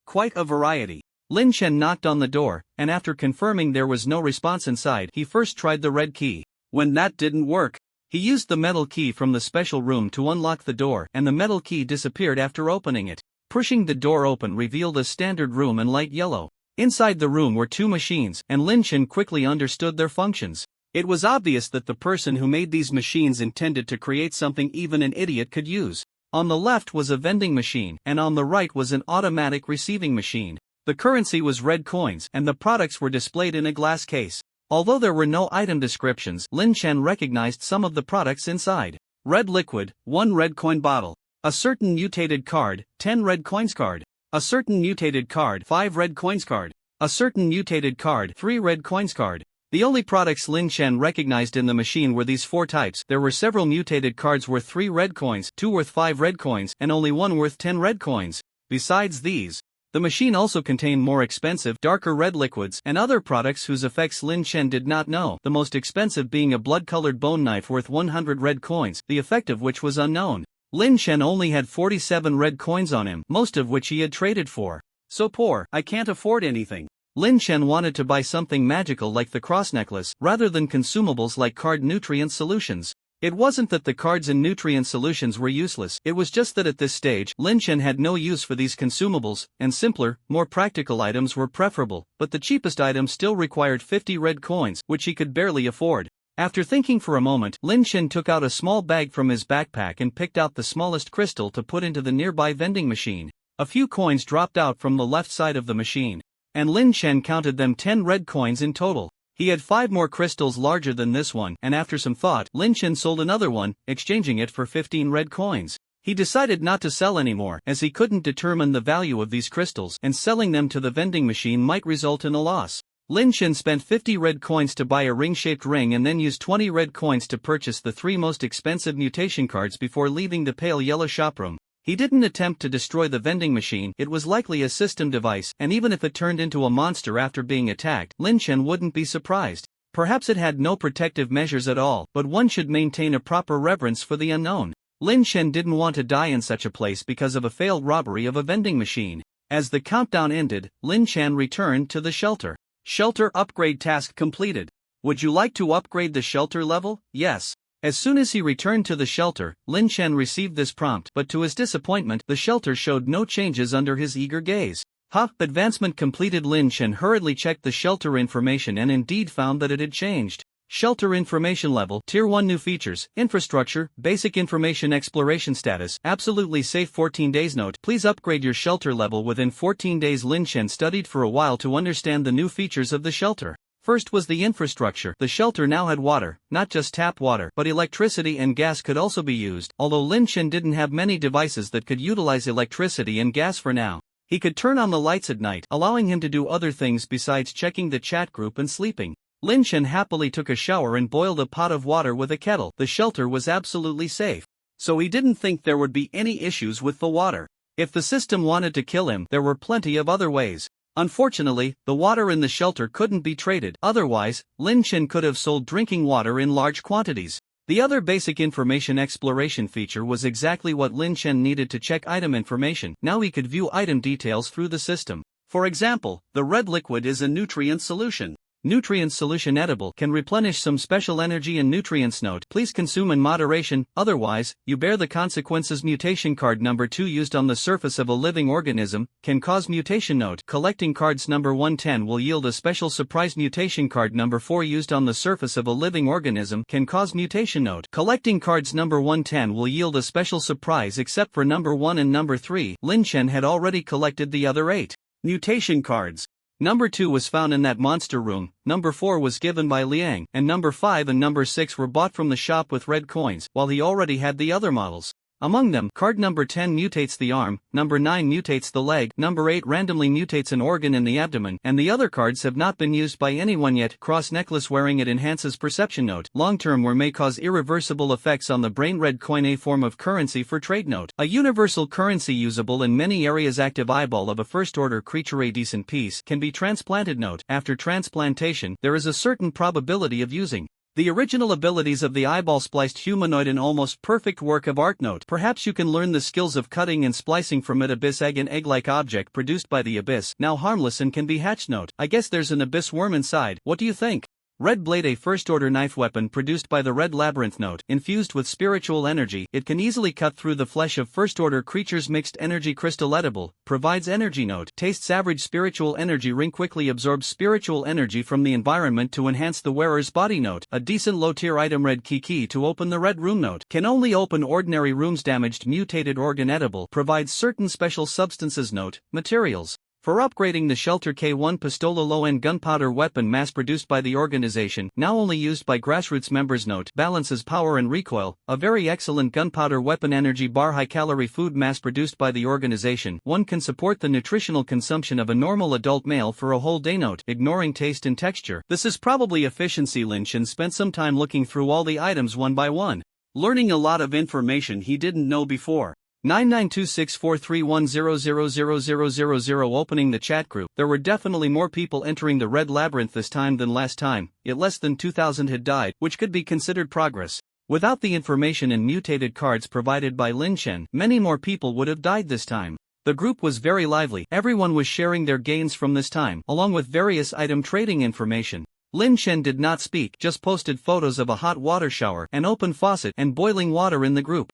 Quite a variety. Lin Chen knocked on the door, and after confirming there was no response inside, he first tried the red key. When that didn't work, he used the metal key from the special room to unlock the door, and the metal key disappeared after opening it. Pushing the door open revealed a standard room in light yellow. Inside the room were 2 machines, and Lin Chen quickly understood their functions. It was obvious that the person who made these machines intended to create something even an idiot could use. On the left was a vending machine, and on the right was an automatic receiving machine. The currency was red coins, and the products were displayed in a glass case. Although there were no item descriptions, Lin Chen recognized some of the products inside. Red liquid, 1 red coin bottle. A certain mutated card, 10 red coins card. A certain mutated card, 5 red coins card. A certain mutated card, 3 red coins card. The only products Lin Chen recognized in the machine were these 4 types. There were several mutated cards worth 3 red coins, 2 worth 5 red coins, and only 1 worth 10 red coins. Besides these, The machine also contained more expensive, darker red liquids and other products whose effects Lin Chen did not know, the most expensive being a blood-colored bone knife worth 100 red coins, the effect of which was unknown. Lin Chen only had 47 red coins on him, most of which he had traded for. So poor, I can't afford anything. Lin Chen wanted to buy something magical like the cross necklace, rather than consumables like card nutrient solutions. It wasn't that the cards and nutrient solutions were useless, it was just that at this stage, Lin Chen had no use for these consumables, and simpler, more practical items were preferable, but the cheapest item still required 50 red coins, which he could barely afford. After thinking for a moment, Lin Chen took out a small bag from his backpack and picked out the smallest crystal to put into the nearby vending machine. A few coins dropped out from the left side of the machine, and Lin Chen counted them 10 red coins in total. He had 5 more crystals larger than this one, and after some thought, Lin Chen sold another one, exchanging it for 15 red coins. He decided not to sell anymore, as he couldn't determine the value of these crystals, and selling them to the vending machine might result in a loss. Lin Chen spent 50 red coins to buy a ring-shaped ring and then used 20 red coins to purchase the 3 most expensive mutation cards before leaving the pale yellow shoproom. He didn't attempt to destroy the vending machine, it was likely a system device, and even if it turned into a monster after being attacked, Lin Chen wouldn't be surprised. Perhaps it had no protective measures at all, but one should maintain a proper reverence for the unknown. Lin Chen didn't want to die in such a place because of a failed robbery of a vending machine. As the countdown ended, Lin Chen returned to the shelter. Shelter upgrade task completed. Would you like to upgrade the shelter level? Yes. As soon as he returned to the shelter, Lin Chen received this prompt, but to his disappointment, the shelter showed no changes under his eager gaze. Advancement completed. Lin Chen hurriedly checked the shelter information and indeed found that it had changed. Shelter information level, Tier 1 new features, infrastructure, basic information exploration status, absolutely safe 14 days. Note, please upgrade your shelter level within 14 days. Lin Chen studied for a while to understand the new features of the shelter. First was the infrastructure. The shelter now had water, not just tap water, but electricity and gas could also be used, although Lin Chen didn't have many devices that could utilize electricity and gas for now. He could turn on the lights at night, allowing him to do other things besides checking the chat group and sleeping. Lin Chen happily took a shower and boiled a pot of water with a kettle. The shelter was absolutely safe, so he didn't think there would be any issues with the water. If the system wanted to kill him, there were plenty of other ways. Unfortunately, the water in the shelter couldn't be traded, otherwise, Lin Chen could have sold drinking water in large quantities. The other basic information exploration feature was exactly what Lin Chen needed to check item information. Now he could view item details through the system. For example, the red liquid is a nutrient solution. Nutrient solution edible, can replenish some special energy and nutrients. Note, please consume in moderation, otherwise, you bear the consequences. Mutation card number 2 used on the surface of a living organism, can cause mutation. Note, collecting cards number 110 will yield a special surprise. Mutation card number 4 used on the surface of a living organism, can cause mutation. Note, collecting cards number 110 will yield a special surprise except for number 1 and number 3. Lin Chen had already collected the other 8 mutation cards. Number 2 was found in that monster room, number 4 was given by Liang, and number 5 and number 6 were bought from the shop with red coins, while he already had the other models. Among them, card number 10 mutates the arm, number 9 mutates the leg, number 8 randomly mutates an organ in the abdomen, and the other cards have not been used by anyone yet. Cross necklace, wearing it enhances perception. Note, long-term wear may cause irreversible effects on the brain. Red coin, a form of currency for trade. Note, a universal currency usable in many areas. Active eyeball of a first-order creature, a decent piece, can be transplanted. Note, after transplantation, there is a certain probability of using the original abilities of the eyeball. Spliced humanoid, an almost perfect work of art. Note, perhaps you can learn the skills of cutting and splicing from it. Abyss egg, an egg-like object produced by the abyss, now harmless and can be hatched. Note, I guess there's an abyss worm inside, what do you think? Red blade, a first-order knife weapon produced by the red labyrinth. Note, infused with spiritual energy, it can easily cut through the flesh of first-order creatures. Mixed energy crystal edible, provides energy. Note, tastes average spiritual energy. Ring quickly absorbs spiritual energy from the environment to enhance the wearer's body. Note, a decent low-tier item. Red key to open the red room. Note, can only open ordinary rooms. Damaged mutated organ edible, provides certain special substances. Note, materials for upgrading the shelter. K1 Pistola, low-end gunpowder weapon mass-produced by the organization, now only used by grassroots members. Note, balances power and recoil, a very excellent gunpowder weapon. Energy bar, high-calorie food mass-produced by the organization, one can support the nutritional consumption of a normal adult male for a whole day. Note, ignoring taste and texture, this is probably efficiency. Lin Chen spent some time looking through all the items one by one, learning a lot of information he didn't know before. 9926431000000. Opening the chat group. There were definitely more people entering the Red Labyrinth this time than last time, yet less than 2,000 had died, which could be considered progress. Without the information and mutated cards provided by Lin Chen, many more people would have died this time. The group was very lively, everyone was sharing their gains from this time, along with various item trading information. Lin Chen did not speak, just posted photos of a hot water shower, an open faucet, and boiling water in the group.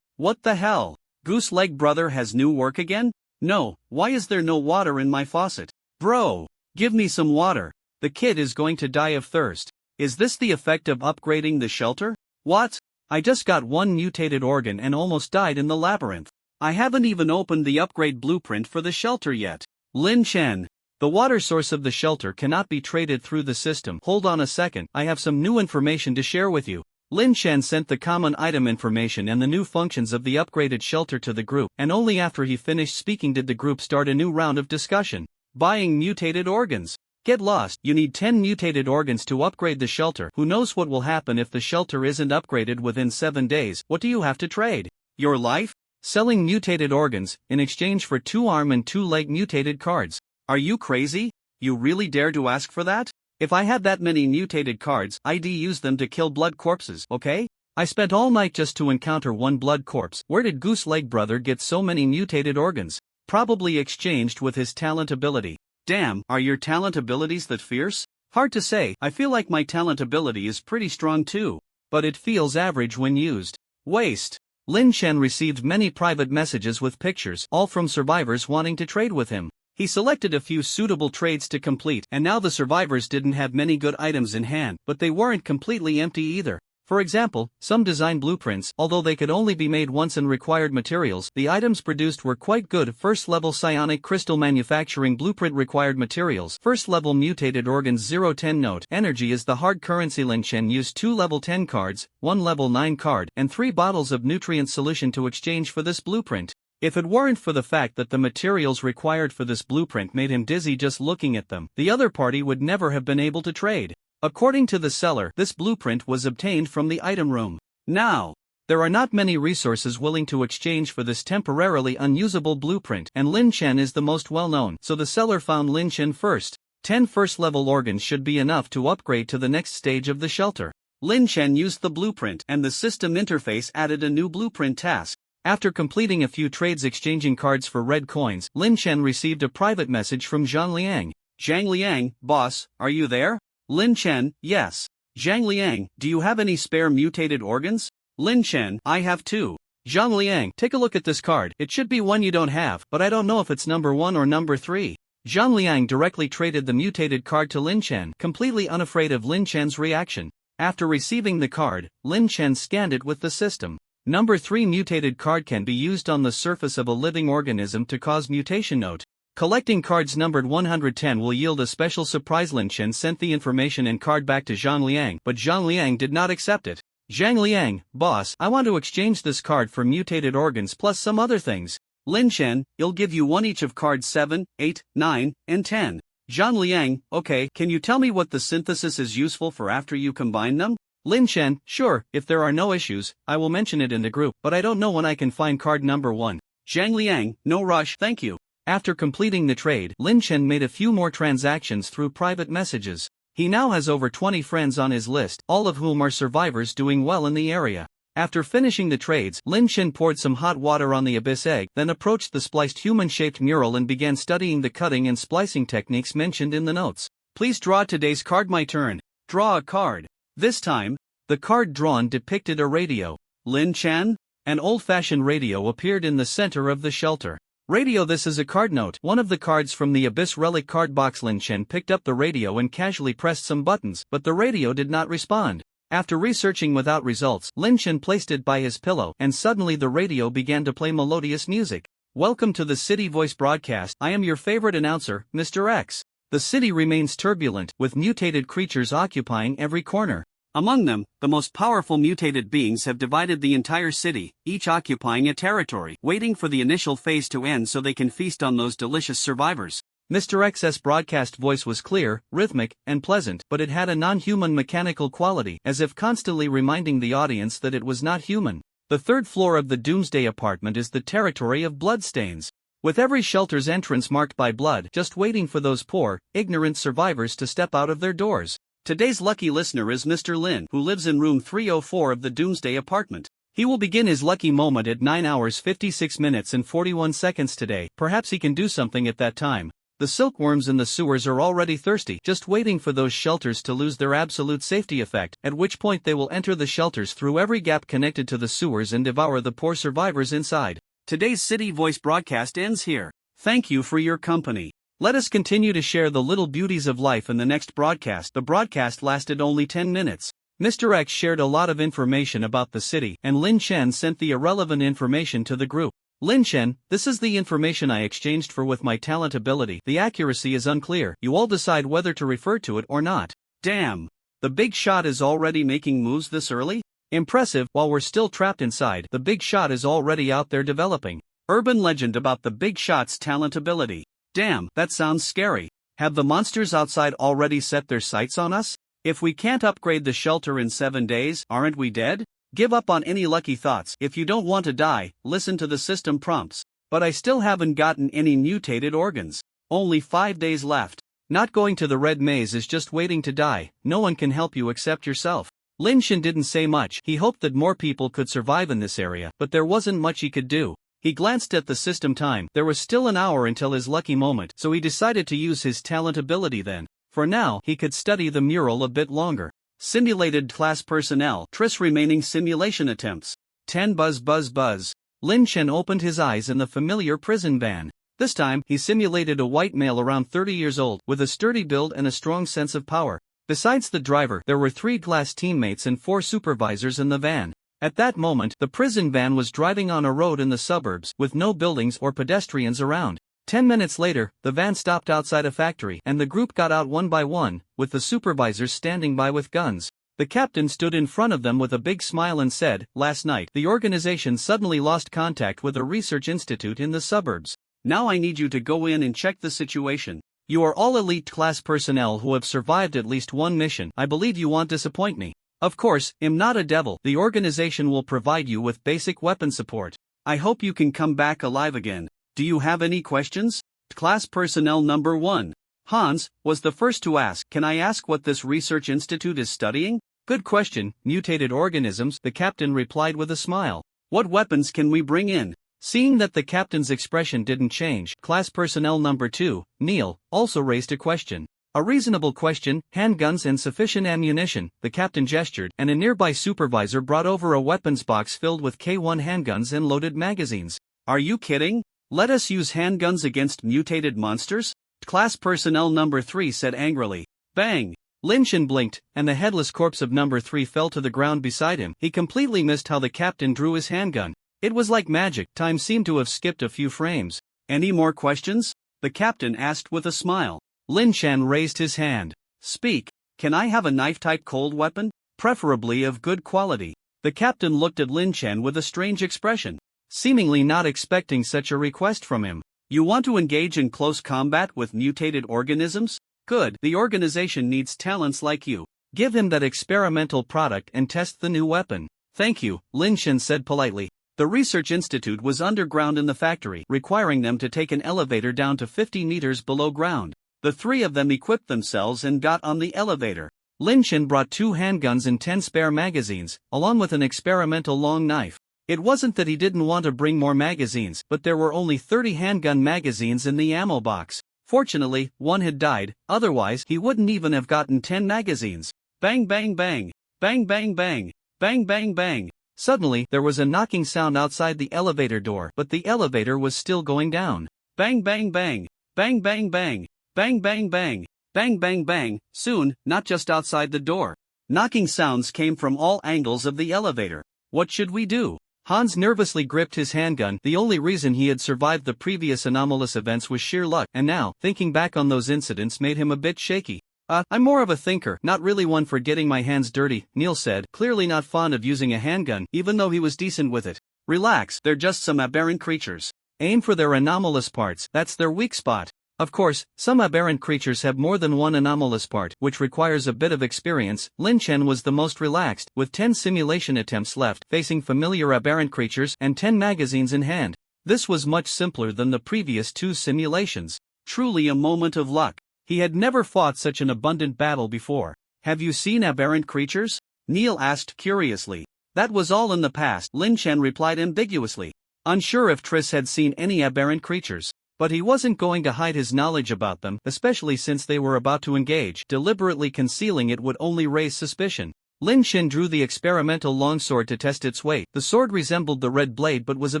What the hell? Goose Leg Brother has new work again? No, why is there no water in my faucet? Bro, give me some water. The kid is going to die of thirst. Is this the effect of upgrading the shelter? What? I just got one mutated organ and almost died in the labyrinth. I haven't even opened the upgrade blueprint for the shelter yet. Lin Chen. The water source of the shelter cannot be traded through the system. Hold on a second, I have some new information to share with you. Lin Chen sent the common item information and the new functions of the upgraded shelter to the group, and only after he finished speaking did the group start a new round of discussion. Buying mutated organs. Get lost, you need 10 mutated organs to upgrade the shelter. Who knows what will happen if the shelter isn't upgraded within 7 days? What do you have to trade? Your life? Selling mutated organs, in exchange for 2-arm and 2-leg mutated cards. Are you crazy? You really dare to ask for that? If I had that many mutated cards, I'd use them to kill blood corpses, okay? I spent all night just to encounter one blood corpse. Where did Goose Leg Brother get so many mutated organs? Probably exchanged with his talent ability. Damn, are your talent abilities that fierce? Hard to say, I feel like my talent ability is pretty strong too. But it feels average when used. Waste. Lin Chen received many private messages with pictures, all from survivors wanting to trade with him. He selected a few suitable trades to complete, and now the survivors didn't have many good items in hand, but they weren't completely empty either. For example, some design blueprints, although they could only be made once and required materials, the items produced were quite good. First level psionic crystal manufacturing blueprint required materials. First level mutated organs 010. Note, energy is the hard currency. Lin Chen used 2 level 10 cards, 1 level 9 card, and 3 bottles of nutrient solution to exchange for this blueprint. If it weren't for the fact that the materials required for this blueprint made him dizzy just looking at them, the other party would never have been able to trade. According to the seller, this blueprint was obtained from the item room. Now, there are not many resources willing to exchange for this temporarily unusable blueprint, and Lin Chen is the most well-known, so the seller found Lin Chen first. 10 first-level organs should be enough to upgrade to the next stage of the shelter. Lin Chen used the blueprint, and the system interface added a new blueprint task. After completing a few trades exchanging cards for red coins, Lin Chen received a private message from Zhang Liang. Zhang Liang, boss, are you there? Lin Chen, yes. Zhang Liang, do you have any spare mutated organs? Lin Chen, I have 2. Zhang Liang, take a look at this card. It should be one you don't have, but I don't know if it's number 1 or number 3. Zhang Liang directly traded the mutated card to Lin Chen, completely unafraid of Lin Chen's reaction. After receiving the card, Lin Chen scanned it with the system. Number 3 mutated card can be used on the surface of a living organism to cause mutation. Note, collecting cards numbered 110 will yield a special surprise. Lin Chen sent the information and card back to Zhang Liang, but Zhang Liang did not accept it. Zhang Liang, boss, I want to exchange this card for mutated organs plus some other things. Lin Chen, I'll give you one each of cards 7, 8, 9, and 10. Zhang Liang, okay, can you tell me what the synthesis is useful for after you combine them? Lin Chen, sure, if there are no issues, I will mention it in the group, but I don't know when I can find card number 1. Zhang Liang, no rush, thank you. After completing the trade, Lin Chen made a few more transactions through private messages. He now has over 20 friends on his list, all of whom are survivors doing well in the area. After finishing the trades, Lin Chen poured some hot water on the abyss egg, then approached the spliced human-shaped mural and began studying the cutting and splicing techniques mentioned in the notes. Please draw today's card. My turn. Draw a card. This time, the card drawn depicted a radio. Lin Chen? An old-fashioned radio appeared in the center of the shelter. Radio. This is a card. Note, one of the cards from the Abyss Relic card box. Lin Chen picked up the radio and casually pressed some buttons, but the radio did not respond. After researching without results, Lin Chen placed it by his pillow, and suddenly the radio began to play melodious music. Welcome to the City Voice broadcast. I am your favorite announcer, Mr. X. The city remains turbulent, with mutated creatures occupying every corner. Among them, the most powerful mutated beings have divided the entire city, each occupying a territory, waiting for the initial phase to end so they can feast on those delicious survivors. Mr. X's broadcast voice was clear, rhythmic, and pleasant, but it had a non-human mechanical quality, as if constantly reminding the audience that it was not human. The third floor of the Doomsday apartment is the territory of bloodstains, with every shelter's entrance marked by blood, just waiting for those poor, ignorant survivors to step out of their doors. Today's lucky listener is Mr. Lin, who lives in room 304 of the Doomsday apartment. He will begin his lucky moment at 9 hours 56 minutes and 41 seconds today. Perhaps he can do something at that time. The silkworms in the sewers are already thirsty, just waiting for those shelters to lose their absolute safety effect, at which point they will enter the shelters through every gap connected to the sewers and devour the poor survivors inside. Today's City Voice broadcast ends here. Thank you for your company. Let us continue to share the little beauties of life in the next broadcast. The broadcast lasted only 10 minutes. Mr. X shared a lot of information about the city, and Lin Chen sent the irrelevant information to the group. Lin Chen, this is the information I exchanged for with my talent ability. The accuracy is unclear. You all decide whether to refer to it or not. Damn. The big shot is already making moves this early? Impressive. While we're still trapped inside, the big shot is already out there developing. Urban legend about the big shot's talent ability. Damn, that sounds scary. Have the monsters outside already set their sights on us? If we can't upgrade the shelter in 7 days, aren't we dead? Give up on any lucky thoughts. If you don't want to die, listen to the system prompts. But I still haven't gotten any mutated organs. Only 5 days left. Not going to the red maze is just waiting to die. No one can help you except yourself. Lin Chen didn't say much. He hoped that more people could survive in this area, but there wasn't much he could do. He glanced at the system time. There was still an hour until his lucky moment, so he decided to use his talent ability then. For now, he could study the mural a bit longer. Simulated class personnel. Tris remaining simulation attempts. 10 buzz buzz buzz. Lin Chen opened his eyes in the familiar prison van. This time, he simulated a white male around 30 years old, with a sturdy build and a strong sense of power. Besides the driver, there were 3 glass teammates and 4 supervisors in the van. At that moment, the prison van was driving on a road in the suburbs, with no buildings or pedestrians around. 10 minutes later, the van stopped outside a factory, and the group got out one by one, with the supervisors standing by with guns. The captain stood in front of them with a big smile and said, "Last night, the organization suddenly lost contact with a research institute in the suburbs. Now I need you to go in and check the situation. You are all elite class personnel who have survived at least one mission. I believe you won't disappoint me. Of course, I'm not a devil. The organization will provide you with basic weapon support. I hope you can come back alive again. Do you have any questions?" Class personnel number 1. Hans was the first to ask, "Can I ask what this research institute is studying?" "Good question, mutated organisms," the captain replied with a smile. "What weapons can we bring in?" Seeing that the captain's expression didn't change, class personnel number 2, Neil, also raised a question. "A reasonable question, handguns and sufficient ammunition," the captain gestured, and a nearby supervisor brought over a weapons box filled with K1 handguns and loaded magazines. "Are you kidding? Let us use handguns against mutated monsters?" Class personnel number 3 said angrily. Bang! Lin Chen blinked, and the headless corpse of number 3 fell to the ground beside him. He completely missed how the captain drew his handgun. It was like magic. Time seemed to have skipped a few frames. "Any more questions?" the captain asked with a smile. Lin Chen raised his hand. "Speak. Can I have a knife-type cold weapon? Preferably of good quality." The captain looked at Lin Chen with a strange expression, seemingly not expecting such a request from him. "You want to engage in close combat with mutated organisms? Good. The organization needs talents like you. Give him that experimental product and test the new weapon." "Thank you," Lin Chen said politely. The research institute was underground in the factory, requiring them to take an elevator down to 50 meters below ground. The 3 of them equipped themselves and got on the elevator. Lin Chen brought 2 handguns and 10 spare magazines, along with an experimental long knife. It wasn't that he didn't want to bring more magazines, but there were only 30 handgun magazines in the ammo box. Fortunately, one had died, otherwise he wouldn't even have gotten 10 magazines. Bang bang bang, bang bang bang, bang bang bang. Suddenly, there was a knocking sound outside the elevator door, but the elevator was still going down. Bang bang bang, bang bang bang, bang bang bang, bang bang bang. Soon, not just outside the door, knocking sounds came from all angles of the elevator. What should we do? Hans nervously gripped his handgun. The only reason he had survived the previous anomalous events was sheer luck, and now, thinking back on those incidents made him a bit shaky. I'm more of a thinker, not really one for getting my hands dirty," Neil said, clearly not fond of using a handgun, even though he was decent with it. "Relax, they're just some aberrant creatures. Aim for their anomalous parts, that's their weak spot. Of course, some aberrant creatures have more than one anomalous part, which requires a bit of experience. Lin Chen was the most relaxed, with 10 simulation attempts left, facing familiar aberrant creatures and 10 magazines in hand. This was much simpler than the previous 2 simulations. Truly a moment of luck. He had never fought such an abundant battle before. Have you seen aberrant creatures? Neil asked curiously. That was all in the past, Lin Chen replied ambiguously. Unsure if Triss had seen any aberrant creatures. But he wasn't going to hide his knowledge about them, especially since they were about to engage. Deliberately concealing it would only raise suspicion. Lin Chen drew the experimental longsword to test its weight. The sword resembled the red blade but was a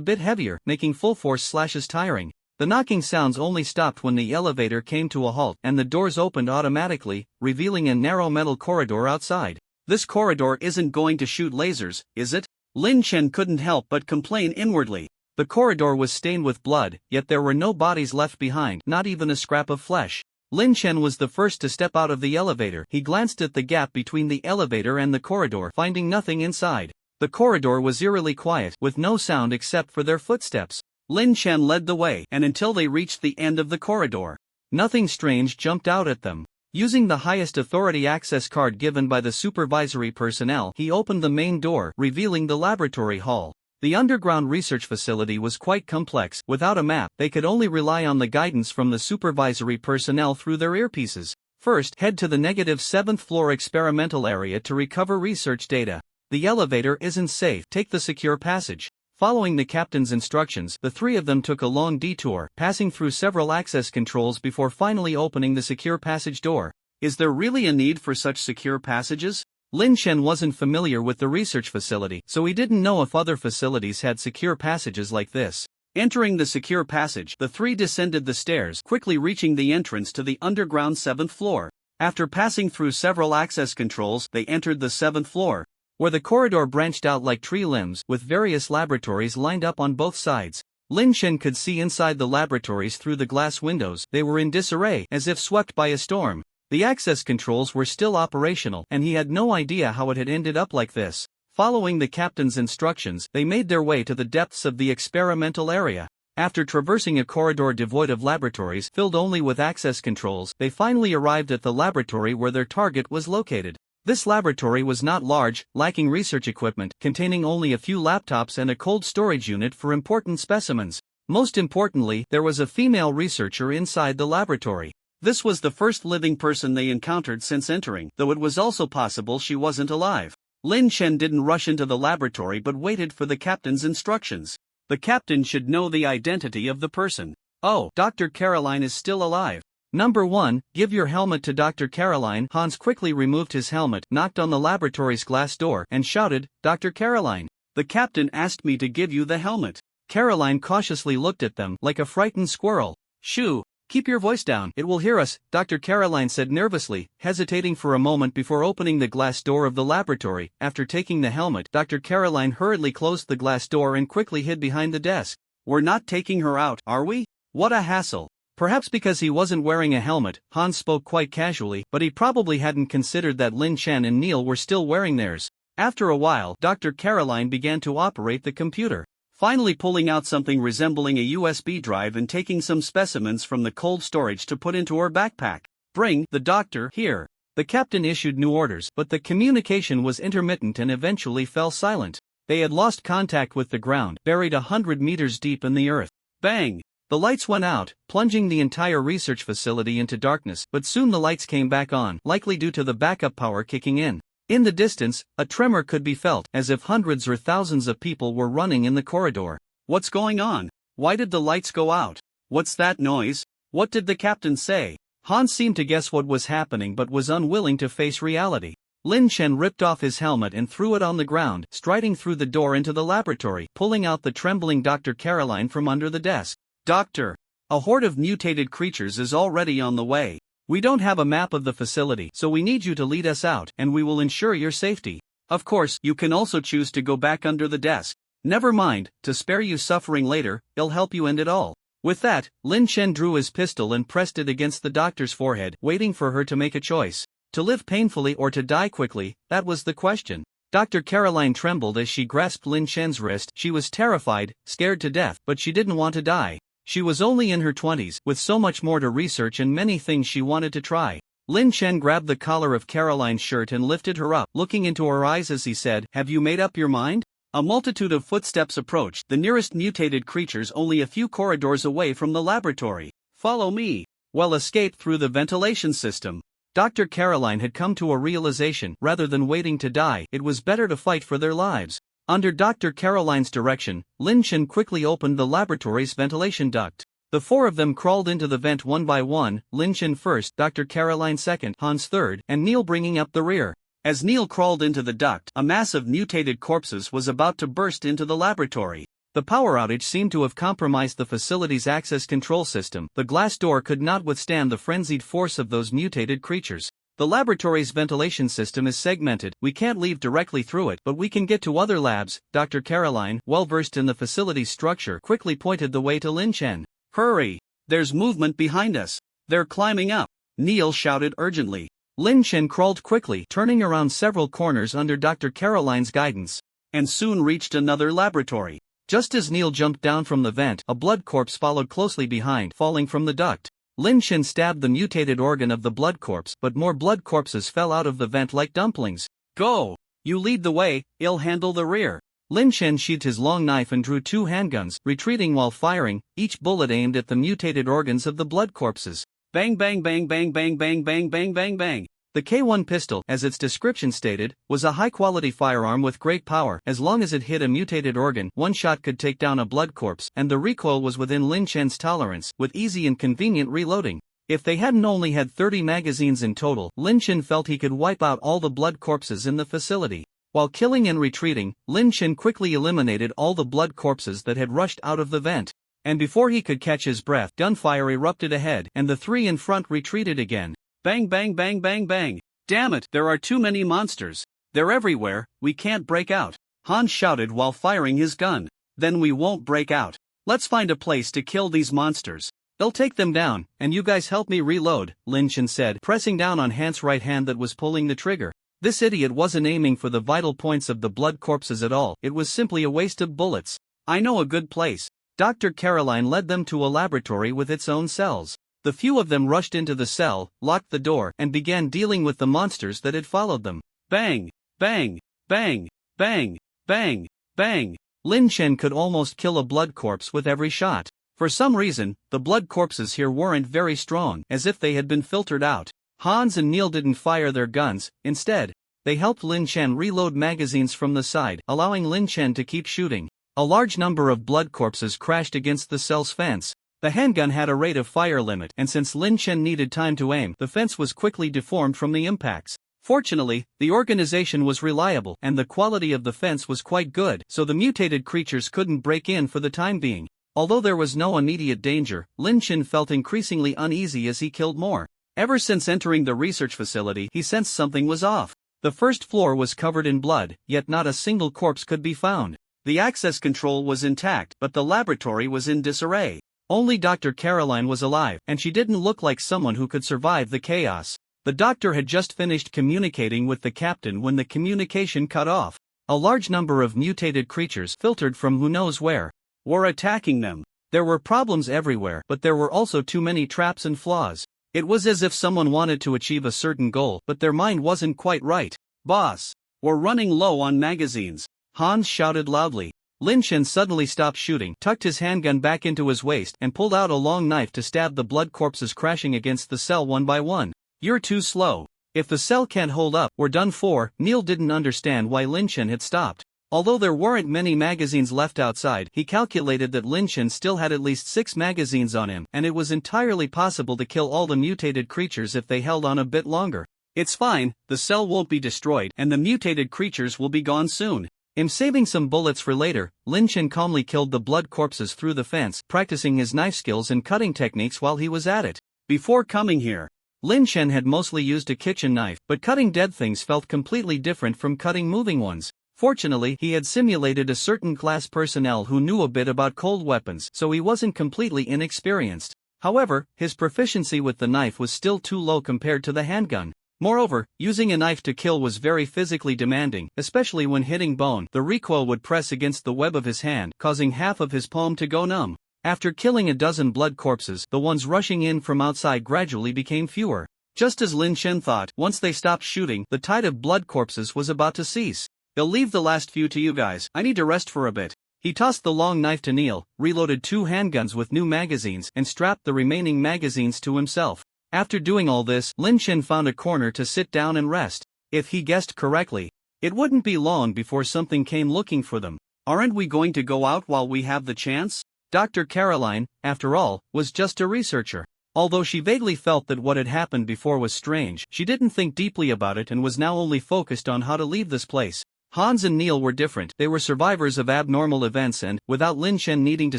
bit heavier, making full-force slashes tiring. The knocking sounds only stopped when the elevator came to a halt and the doors opened automatically, revealing a narrow metal corridor outside. This corridor isn't going to shoot lasers, is it? Lin Chen couldn't help but complain inwardly. The corridor was stained with blood, yet there were no bodies left behind, not even a scrap of flesh. Lin Chen was the first to step out of the elevator. He glanced at the gap between the elevator and the corridor, finding nothing inside. The corridor was eerily quiet, with no sound except for their footsteps. Lin Chen led the way, and until they reached the end of the corridor, nothing strange jumped out at them. Using the highest authority access card given by the supervisory personnel, he opened the main door, revealing the laboratory hall. The underground research facility was quite complex. Without a map, they could only rely on the guidance from the supervisory personnel through their earpieces. First, head to the -7th floor experimental area to recover research data. The elevator isn't safe. Take the secure passage. Following the captain's instructions, the 3 of them took a long detour, passing through several access controls before finally opening the secure passage door. Is there really a need for such secure passages? Lin Chen wasn't familiar with the research facility, so he didn't know if other facilities had secure passages like this. Entering the secure passage, the 3 descended the stairs, quickly reaching the entrance to the underground 7th floor. After passing through several access controls, they entered the 7th floor, where the corridor branched out like tree limbs, with various laboratories lined up on both sides. Lin Chen could see inside the laboratories through the glass windows. They were in disarray, as if swept by a storm. The access controls were still operational, and he had no idea how it had ended up like this. Following the captain's instructions, they made their way to the depths of the experimental area. After traversing a corridor devoid of laboratories, filled only with access controls, they finally arrived at the laboratory where their target was located. This laboratory was not large, lacking research equipment, containing only a few laptops and a cold storage unit for important specimens. Most importantly, there was a female researcher inside the laboratory. This was the first living person they encountered since entering, though it was also possible she wasn't alive. Lin Chen didn't rush into the laboratory but waited for the captain's instructions. The captain should know the identity of the person. Oh, Dr. Caroline is still alive. Number 1, give your helmet to Dr. Caroline. Hans quickly removed his helmet, knocked on the laboratory's glass door, and shouted, Dr. Caroline. The captain asked me to give you the helmet. Caroline cautiously looked at them, like a frightened squirrel. Shoo! Keep your voice down, it will hear us, Dr. Caroline said nervously, hesitating for a moment before opening the glass door of the laboratory. After taking the helmet, Dr. Caroline hurriedly closed the glass door and quickly hid behind the desk. We're not taking her out, are we? What a hassle. Perhaps because he wasn't wearing a helmet, Hans spoke quite casually, but he probably hadn't considered that Lin Chen and Neil were still wearing theirs. After a while, Dr. Caroline began to operate the computer, finally pulling out something resembling a USB drive and taking some specimens from the cold storage to put into her backpack. Bring the doctor here. The captain issued new orders, but the communication was intermittent and eventually fell silent. They had lost contact with the ground, buried 100 meters deep in the earth. Bang! The lights went out, plunging the entire research facility into darkness, but soon the lights came back on, likely due to the backup power kicking in. In the distance, a tremor could be felt, as if hundreds or thousands of people were running in the corridor. What's going on? Why did the lights go out? What's that noise? What did the captain say? Hans seemed to guess what was happening but was unwilling to face reality. Lin Chen ripped off his helmet and threw it on the ground, striding through the door into the laboratory, pulling out the trembling Dr. Caroline from under the desk. Doctor, a horde of mutated creatures is already on the way. We don't have a map of the facility, so we need you to lead us out, and we will ensure your safety. Of course, you can also choose to go back under the desk. Never mind, to spare you suffering later, I'll help you end it all. With that, Lin Chen drew his pistol and pressed it against the doctor's forehead, waiting for her to make a choice. To live painfully or to die quickly, that was the question. Dr. Caroline trembled as she grasped Lin Chen's wrist. She was terrified, scared to death, but she didn't want to die. She was only in her 20s, with so much more to research and many things she wanted to try. Lin Chen grabbed the collar of Caroline's shirt and lifted her up, looking into her eyes as he said, "Have you made up your mind?" A multitude of footsteps approached, the nearest mutated creatures only a few corridors away from the laboratory. "Follow me." Well, escape through the ventilation system. Dr. Caroline had come to a realization, rather than waiting to die, it was better to fight for their lives. Under Dr. Caroline's direction, Lin Chen quickly opened the laboratory's ventilation duct. The four of them crawled into the vent one by one, Lin Chen first, Dr. Caroline second, Hans third, and Neil bringing up the rear. As Neil crawled into the duct, a mass of mutated corpses was about to burst into the laboratory. The power outage seemed to have compromised the facility's access control system. The glass door could not withstand the frenzied force of those mutated creatures. The laboratory's ventilation system is segmented. We can't leave directly through it, but we can get to other labs. Dr. Caroline, well versed in the facility's structure, quickly pointed the way to Lin Chen. "Hurry! There's movement behind us. They're climbing up," Neil shouted urgently. Lin Chen crawled quickly, turning around several corners under Dr. Caroline's guidance, and soon reached another laboratory. Just as Neil jumped down from the vent, a blood corpse followed closely behind, falling from the duct. Lin Chen stabbed the mutated organ of the blood corpse, but more blood corpses fell out of the vent like dumplings. "Go! You lead the way, I'll handle the rear." Lin Chen sheathed his long knife and drew two handguns, retreating while firing, each bullet aimed at the mutated organs of the blood corpses. Bang bang bang bang bang bang bang bang bang bang. The K1 pistol, as its description stated, was a high-quality firearm with great power. As long as it hit a mutated organ, one shot could take down a blood corpse, and the recoil was within Lin Chen's tolerance, with easy and convenient reloading. If they hadn't only had 30 magazines in total, Lin Chen felt he could wipe out all the blood corpses in the facility. While killing and retreating, Lin Chen quickly eliminated all the blood corpses that had rushed out of the vent. And before he could catch his breath, gunfire erupted ahead, and the three in front retreated again. Bang bang bang bang bang. "Damn it, there are too many monsters. They're everywhere, we can't break out," Hans shouted while firing his gun. "Then we won't break out. Let's find a place to kill these monsters. They'll take them down, and you guys help me reload," Lin Chen said, pressing down on Hans' right hand that was pulling the trigger. This idiot wasn't aiming for the vital points of the blood corpses at all, it was simply a waste of bullets. "I know a good place." Dr. Caroline led them to a laboratory with its own cells. The few of them rushed into the cell, locked the door, and began dealing with the monsters that had followed them. Bang! Bang! Bang! Bang! Bang! Bang! Lin Chen could almost kill a blood corpse with every shot. For some reason, the blood corpses here weren't very strong, as if they had been filtered out. Hans and Neil didn't fire their guns, instead, they helped Lin Chen reload magazines from the side, allowing Lin Chen to keep shooting. A large number of blood corpses crashed against the cell's fence. The handgun had a rate of fire limit, and since Lin Chen needed time to aim, the fence was quickly deformed from the impacts. Fortunately, the organization was reliable, and the quality of the fence was quite good, so the mutated creatures couldn't break in for the time being. Although there was no immediate danger, Lin Chen felt increasingly uneasy as he killed more. Ever since entering the research facility, he sensed something was off. The first floor was covered in blood, yet not a single corpse could be found. The access control was intact, but the laboratory was in disarray. Only Dr. Caroline was alive, and she didn't look like someone who could survive the chaos. The doctor had just finished communicating with the captain when the communication cut off. A large number of mutated creatures, filtered from who knows where, were attacking them. There were problems everywhere, but there were also too many traps and flaws. It was as if someone wanted to achieve a certain goal, but their mind wasn't quite right. "Boss, we're running low on magazines," Hans shouted loudly. Lin Chen suddenly stopped shooting, tucked his handgun back into his waist, and pulled out a long knife to stab the blood corpses crashing against the cell one by one. "You're too slow. If the cell can't hold up, we're done for." Neil didn't understand why Lin Chen had stopped. Although there weren't many magazines left outside, he calculated that Lin Chen still had at least 6 magazines on him, and it was entirely possible to kill all the mutated creatures if they held on a bit longer. "It's fine, the cell won't be destroyed, and the mutated creatures will be gone soon." In saving some bullets for later, Lin Chen calmly killed the blood corpses through the fence, practicing his knife skills and cutting techniques while he was at it. Before coming here, Lin Chen had mostly used a kitchen knife, but cutting dead things felt completely different from cutting moving ones. Fortunately, he had simulated a certain class personnel who knew a bit about cold weapons, so he wasn't completely inexperienced. However, his proficiency with the knife was still too low compared to the handgun. Moreover, using a knife to kill was very physically demanding, especially when hitting bone. The recoil would press against the web of his hand, causing half of his palm to go numb. After killing a dozen blood corpses, the ones rushing in from outside gradually became fewer. Just as Lin Shen thought, once they stopped shooting, the tide of blood corpses was about to cease. "They'll leave the last few to you guys, I need to rest for a bit." He tossed the long knife to Neil, reloaded 2 handguns with new magazines and strapped the remaining magazines to himself. After doing all this, Lin Shen found a corner to sit down and rest. If he guessed correctly, it wouldn't be long before something came looking for them. "Aren't we going to go out while we have the chance?" Dr. Caroline, after all, was just a researcher. Although she vaguely felt that what had happened before was strange, she didn't think deeply about it and was now only focused on how to leave this place. Hans and Neil were different. They were survivors of abnormal events and, without Lin Shen needing to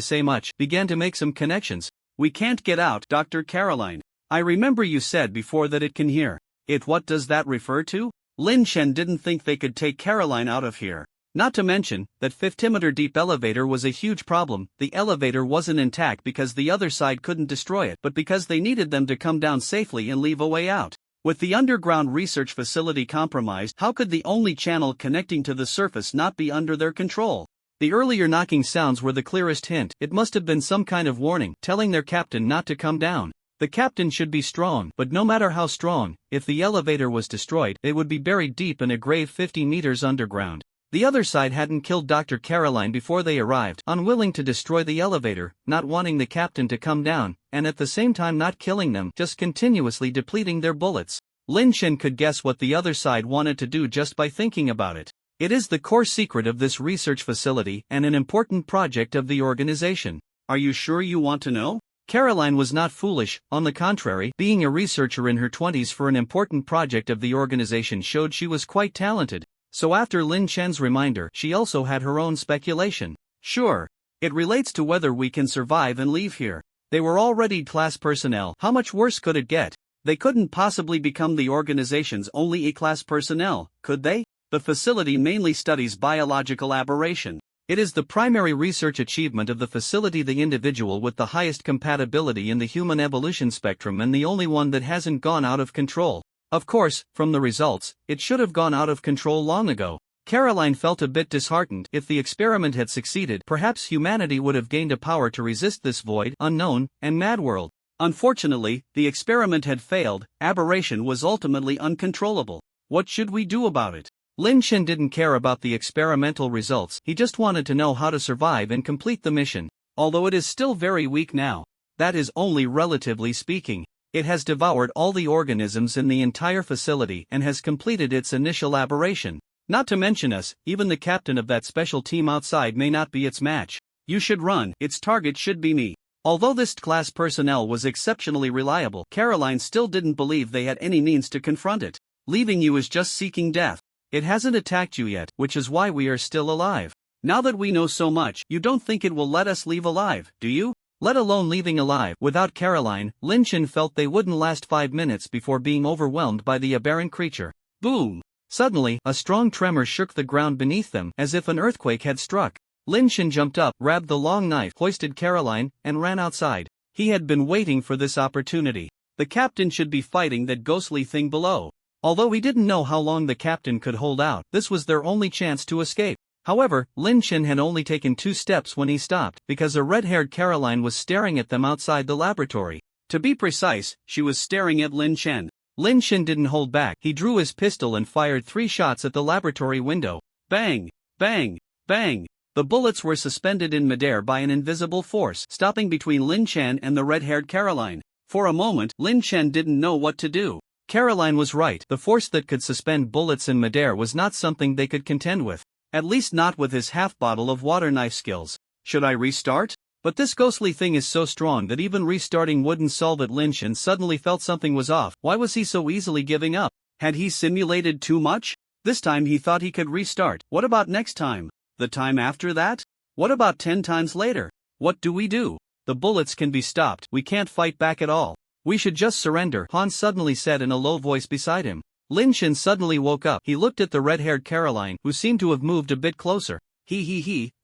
say much, began to make some connections. "We can't get out, Dr. Caroline. I remember you said before that it can hear. What does that refer to?" Lin Shen didn't think they could take Caroline out of here. Not to mention, that 50-meter deep elevator was a huge problem. The elevator wasn't intact because the other side couldn't destroy it, but because they needed them to come down safely and leave a way out. With the underground research facility compromised, how could the only channel connecting to the surface not be under their control? The earlier knocking sounds were the clearest hint. It must have been some kind of warning, telling their captain not to come down. The captain should be strong, but no matter how strong, if the elevator was destroyed, it would be buried deep in a grave 50 meters underground. The other side hadn't killed Dr. Caroline before they arrived, unwilling to destroy the elevator, not wanting the captain to come down, and at the same time not killing them, just continuously depleting their bullets. Lin Shen could guess what the other side wanted to do just by thinking about it. It is the core secret of this research facility and an important project of the organization. "Are you sure you want to know?" Caroline was not foolish. On the contrary, being a researcher in her 20s for an important project of the organization showed she was quite talented. So after Lin Shen's reminder, she also had her own speculation. "Sure. It relates to whether we can survive and leave here." They were already class personnel. How much worse could it get? They couldn't possibly become the organization's only E-class personnel, could they? The facility mainly studies biological aberration. It is the primary research achievement of the facility, the individual with the highest compatibility in the human evolution spectrum and the only one that hasn't gone out of control. Of course, from the results, it should have gone out of control long ago. Caroline felt a bit disheartened. If the experiment had succeeded, perhaps humanity would have gained a power to resist this void, unknown, and mad world. Unfortunately, the experiment had failed. Aberration was ultimately uncontrollable. What should we do about it? Lin Shen didn't care about the experimental results, he just wanted to know how to survive and complete the mission. Although it is still very weak now. That is only relatively speaking. It has devoured all the organisms in the entire facility and has completed its initial aberration. Not to mention us, even the captain of that special team outside may not be its match. "You should run, its target should be me." Although this class personnel was exceptionally reliable, Caroline still didn't believe they had any means to confront it. "Leaving you is just seeking death. It hasn't attacked you yet, which is why we are still alive. Now that we know so much, you don't think it will let us leave alive, do you? Let alone leaving alive." Without Caroline, Lin Shen felt they wouldn't last 5 minutes before being overwhelmed by the aberrant creature. Boom! Suddenly, a strong tremor shook the ground beneath them, as if an earthquake had struck. Lin Shen jumped up, grabbed the long knife, hoisted Caroline, and ran outside. He had been waiting for this opportunity. The captain should be fighting that ghostly thing below. Although he didn't know how long the captain could hold out, this was their only chance to escape. However, Lin Shen had only taken 2 steps when he stopped, because a red-haired Caroline was staring at them outside the laboratory. To be precise, she was staring at Lin Shen. Lin Shen didn't hold back. He drew his pistol and fired 3 shots at the laboratory window. Bang! Bang! Bang! The bullets were suspended in midair by an invisible force, stopping between Lin Shen and the red-haired Caroline. For a moment, Lin Shen didn't know what to do. Caroline was right. The force that could suspend bullets in midair was not something they could contend with. At least not with his half-bottle of water knife skills. "Should I restart? But this ghostly thing is so strong that even restarting wouldn't solve it." Lin Shen suddenly felt something was off. Why was he so easily giving up? Had he simulated too much? This time he thought he could restart. What about next time? The time after that? What about 10 times later? What do we do? The bullets can be stopped. We can't fight back at all. We should just surrender, Hans suddenly said in a low voice beside him. Lin Shen suddenly woke up. He looked at the red-haired Caroline, who seemed to have moved a bit closer.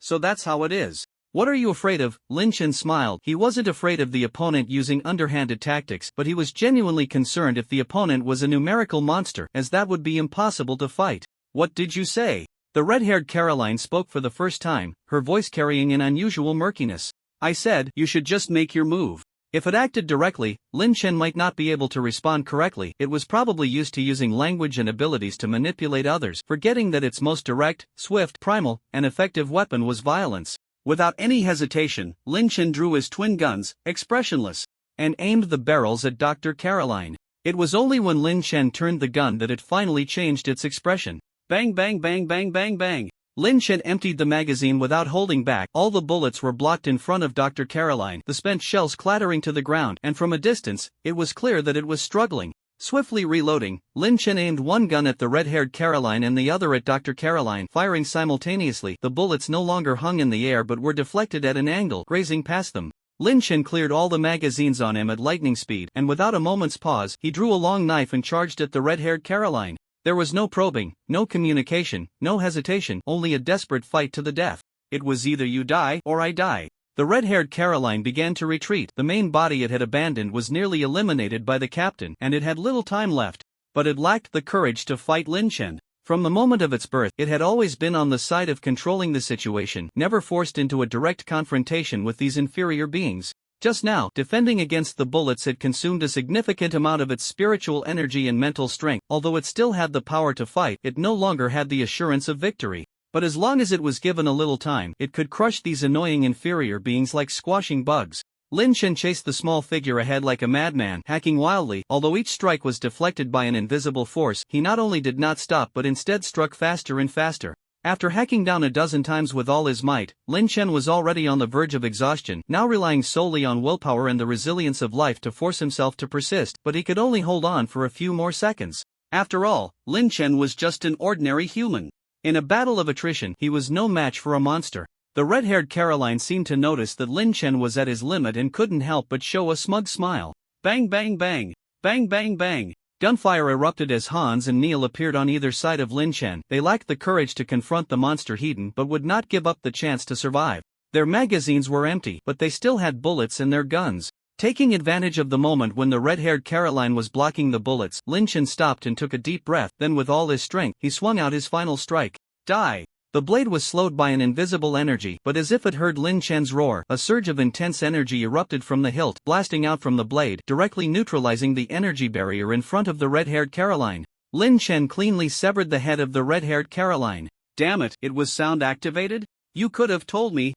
So that's how it is. What are you afraid of? Lin Shen smiled. He wasn't afraid of the opponent using underhanded tactics, but he was genuinely concerned if the opponent was a numerical monster, as that would be impossible to fight. "What did you say?" The red-haired Caroline spoke for the first time, her voice carrying an unusual murkiness. I said, you should just make your move. If it acted directly, Lin Chen might not be able to respond correctly. It was probably used to using language and abilities to manipulate others, forgetting that its most direct, swift, primal, and effective weapon was violence. Without any hesitation, Lin Chen drew his twin guns, expressionless, and aimed the barrels at Dr. Caroline. It was only when Lin Chen turned the gun that it finally changed its expression. Bang bang bang bang bang bang. Lin Chen emptied the magazine without holding back. All the bullets were blocked in front of Dr. Caroline, the spent shells clattering to the ground, and from a distance, it was clear that it was struggling. Swiftly reloading, Lin Chen aimed one gun at the red-haired Caroline and the other at Dr. Caroline, firing simultaneously. The bullets no longer hung in the air but were deflected at an angle, grazing past them. Lin Chen cleared all the magazines on him at lightning speed, and without a moment's pause, he drew a long knife and charged at the red-haired Caroline. There was no probing, no communication, no hesitation, only a desperate fight to the death. It was either you die or I die. The red-haired Caroline began to retreat. The main body it had abandoned was nearly eliminated by the captain, and it had little time left. But it lacked the courage to fight Lin Chen. From the moment of its birth, it had always been on the side of controlling the situation, never forced into a direct confrontation with these inferior beings. Just now, defending against the bullets had consumed a significant amount of its spiritual energy and mental strength. Although it still had the power to fight, it no longer had the assurance of victory. But as long as it was given a little time, it could crush these annoying inferior beings like squashing bugs. Lin Chen chased the small figure ahead like a madman, hacking wildly. Although each strike was deflected by an invisible force, he not only did not stop but instead struck faster and faster. After hacking down a dozen times with all his might, Lin Chen was already on the verge of exhaustion, now relying solely on willpower and the resilience of life to force himself to persist, but he could only hold on for a few more seconds. After all, Lin Chen was just an ordinary human. In a battle of attrition, he was no match for a monster. The red-haired Caroline seemed to notice that Lin Chen was at his limit and couldn't help but show a smug smile. Bang bang bang. Bang bang bang. Gunfire erupted as Hans and Neil appeared on either side of Lin Chen. They lacked the courage to confront the monster Heaton but would not give up the chance to survive. Their magazines were empty, but they still had bullets in their guns. Taking advantage of the moment when the red-haired Caroline was blocking the bullets, Lin Chen stopped and took a deep breath. Then with all his strength, he swung out his final strike. Die! The blade was slowed by an invisible energy, but as if it heard Lin Chen's roar, a surge of intense energy erupted from the hilt, blasting out from the blade, directly neutralizing the energy barrier in front of the red-haired Caroline. Lin Chen cleanly severed the head of the red-haired Caroline. Damn it, it was sound activated? You could have told me.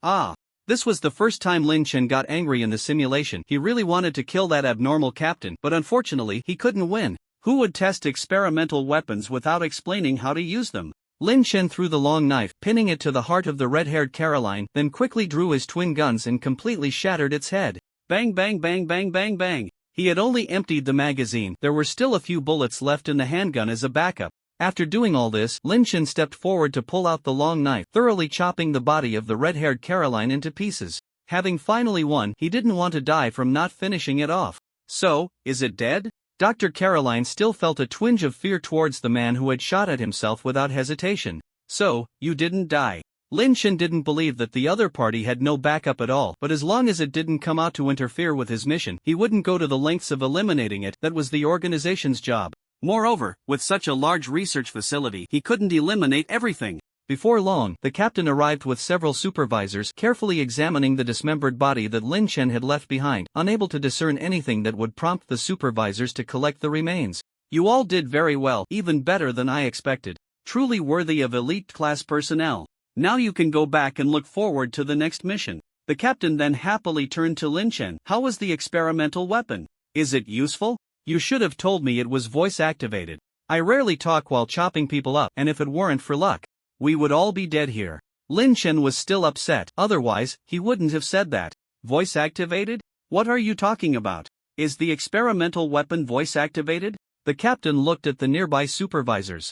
This was the first time Lin Chen got angry in the simulation. He really wanted to kill that abnormal captain, but unfortunately he couldn't win. Who would test experimental weapons without explaining how to use them? Lin Chen threw the long knife, pinning it to the heart of the red-haired Caroline, then quickly drew his twin guns and completely shattered its head. Bang bang bang bang bang bang. He had only emptied the magazine. There were still a few bullets left in the handgun as a backup. After doing all this, Lin Chen stepped forward to pull out the long knife, thoroughly chopping the body of the red-haired Caroline into pieces. Having finally won, he didn't want to die from not finishing it off. So, is it dead? Dr. Caroline still felt a twinge of fear towards the man who had shot at himself without hesitation. So, you didn't die. Lin Chen didn't believe that the other party had no backup at all, but as long as it didn't come out to interfere with his mission, he wouldn't go to the lengths of eliminating it. That was the organization's job. Moreover, with such a large research facility, he couldn't eliminate everything. Before long, the captain arrived with several supervisors, carefully examining the dismembered body that Lin Chen had left behind, unable to discern anything that would prompt the supervisors to collect the remains. You all did very well, even better than I expected. Truly worthy of elite-class personnel. Now you can go back and look forward to the next mission. The captain then happily turned to Lin Chen. How was the experimental weapon? Is it useful? You should have told me it was voice-activated. I rarely talk while chopping people up, and if it weren't for luck, we would all be dead here. Lin Chen was still upset, otherwise, he wouldn't have said that. Voice activated? What are you talking about? Is the experimental weapon voice activated? The captain looked at the nearby supervisors.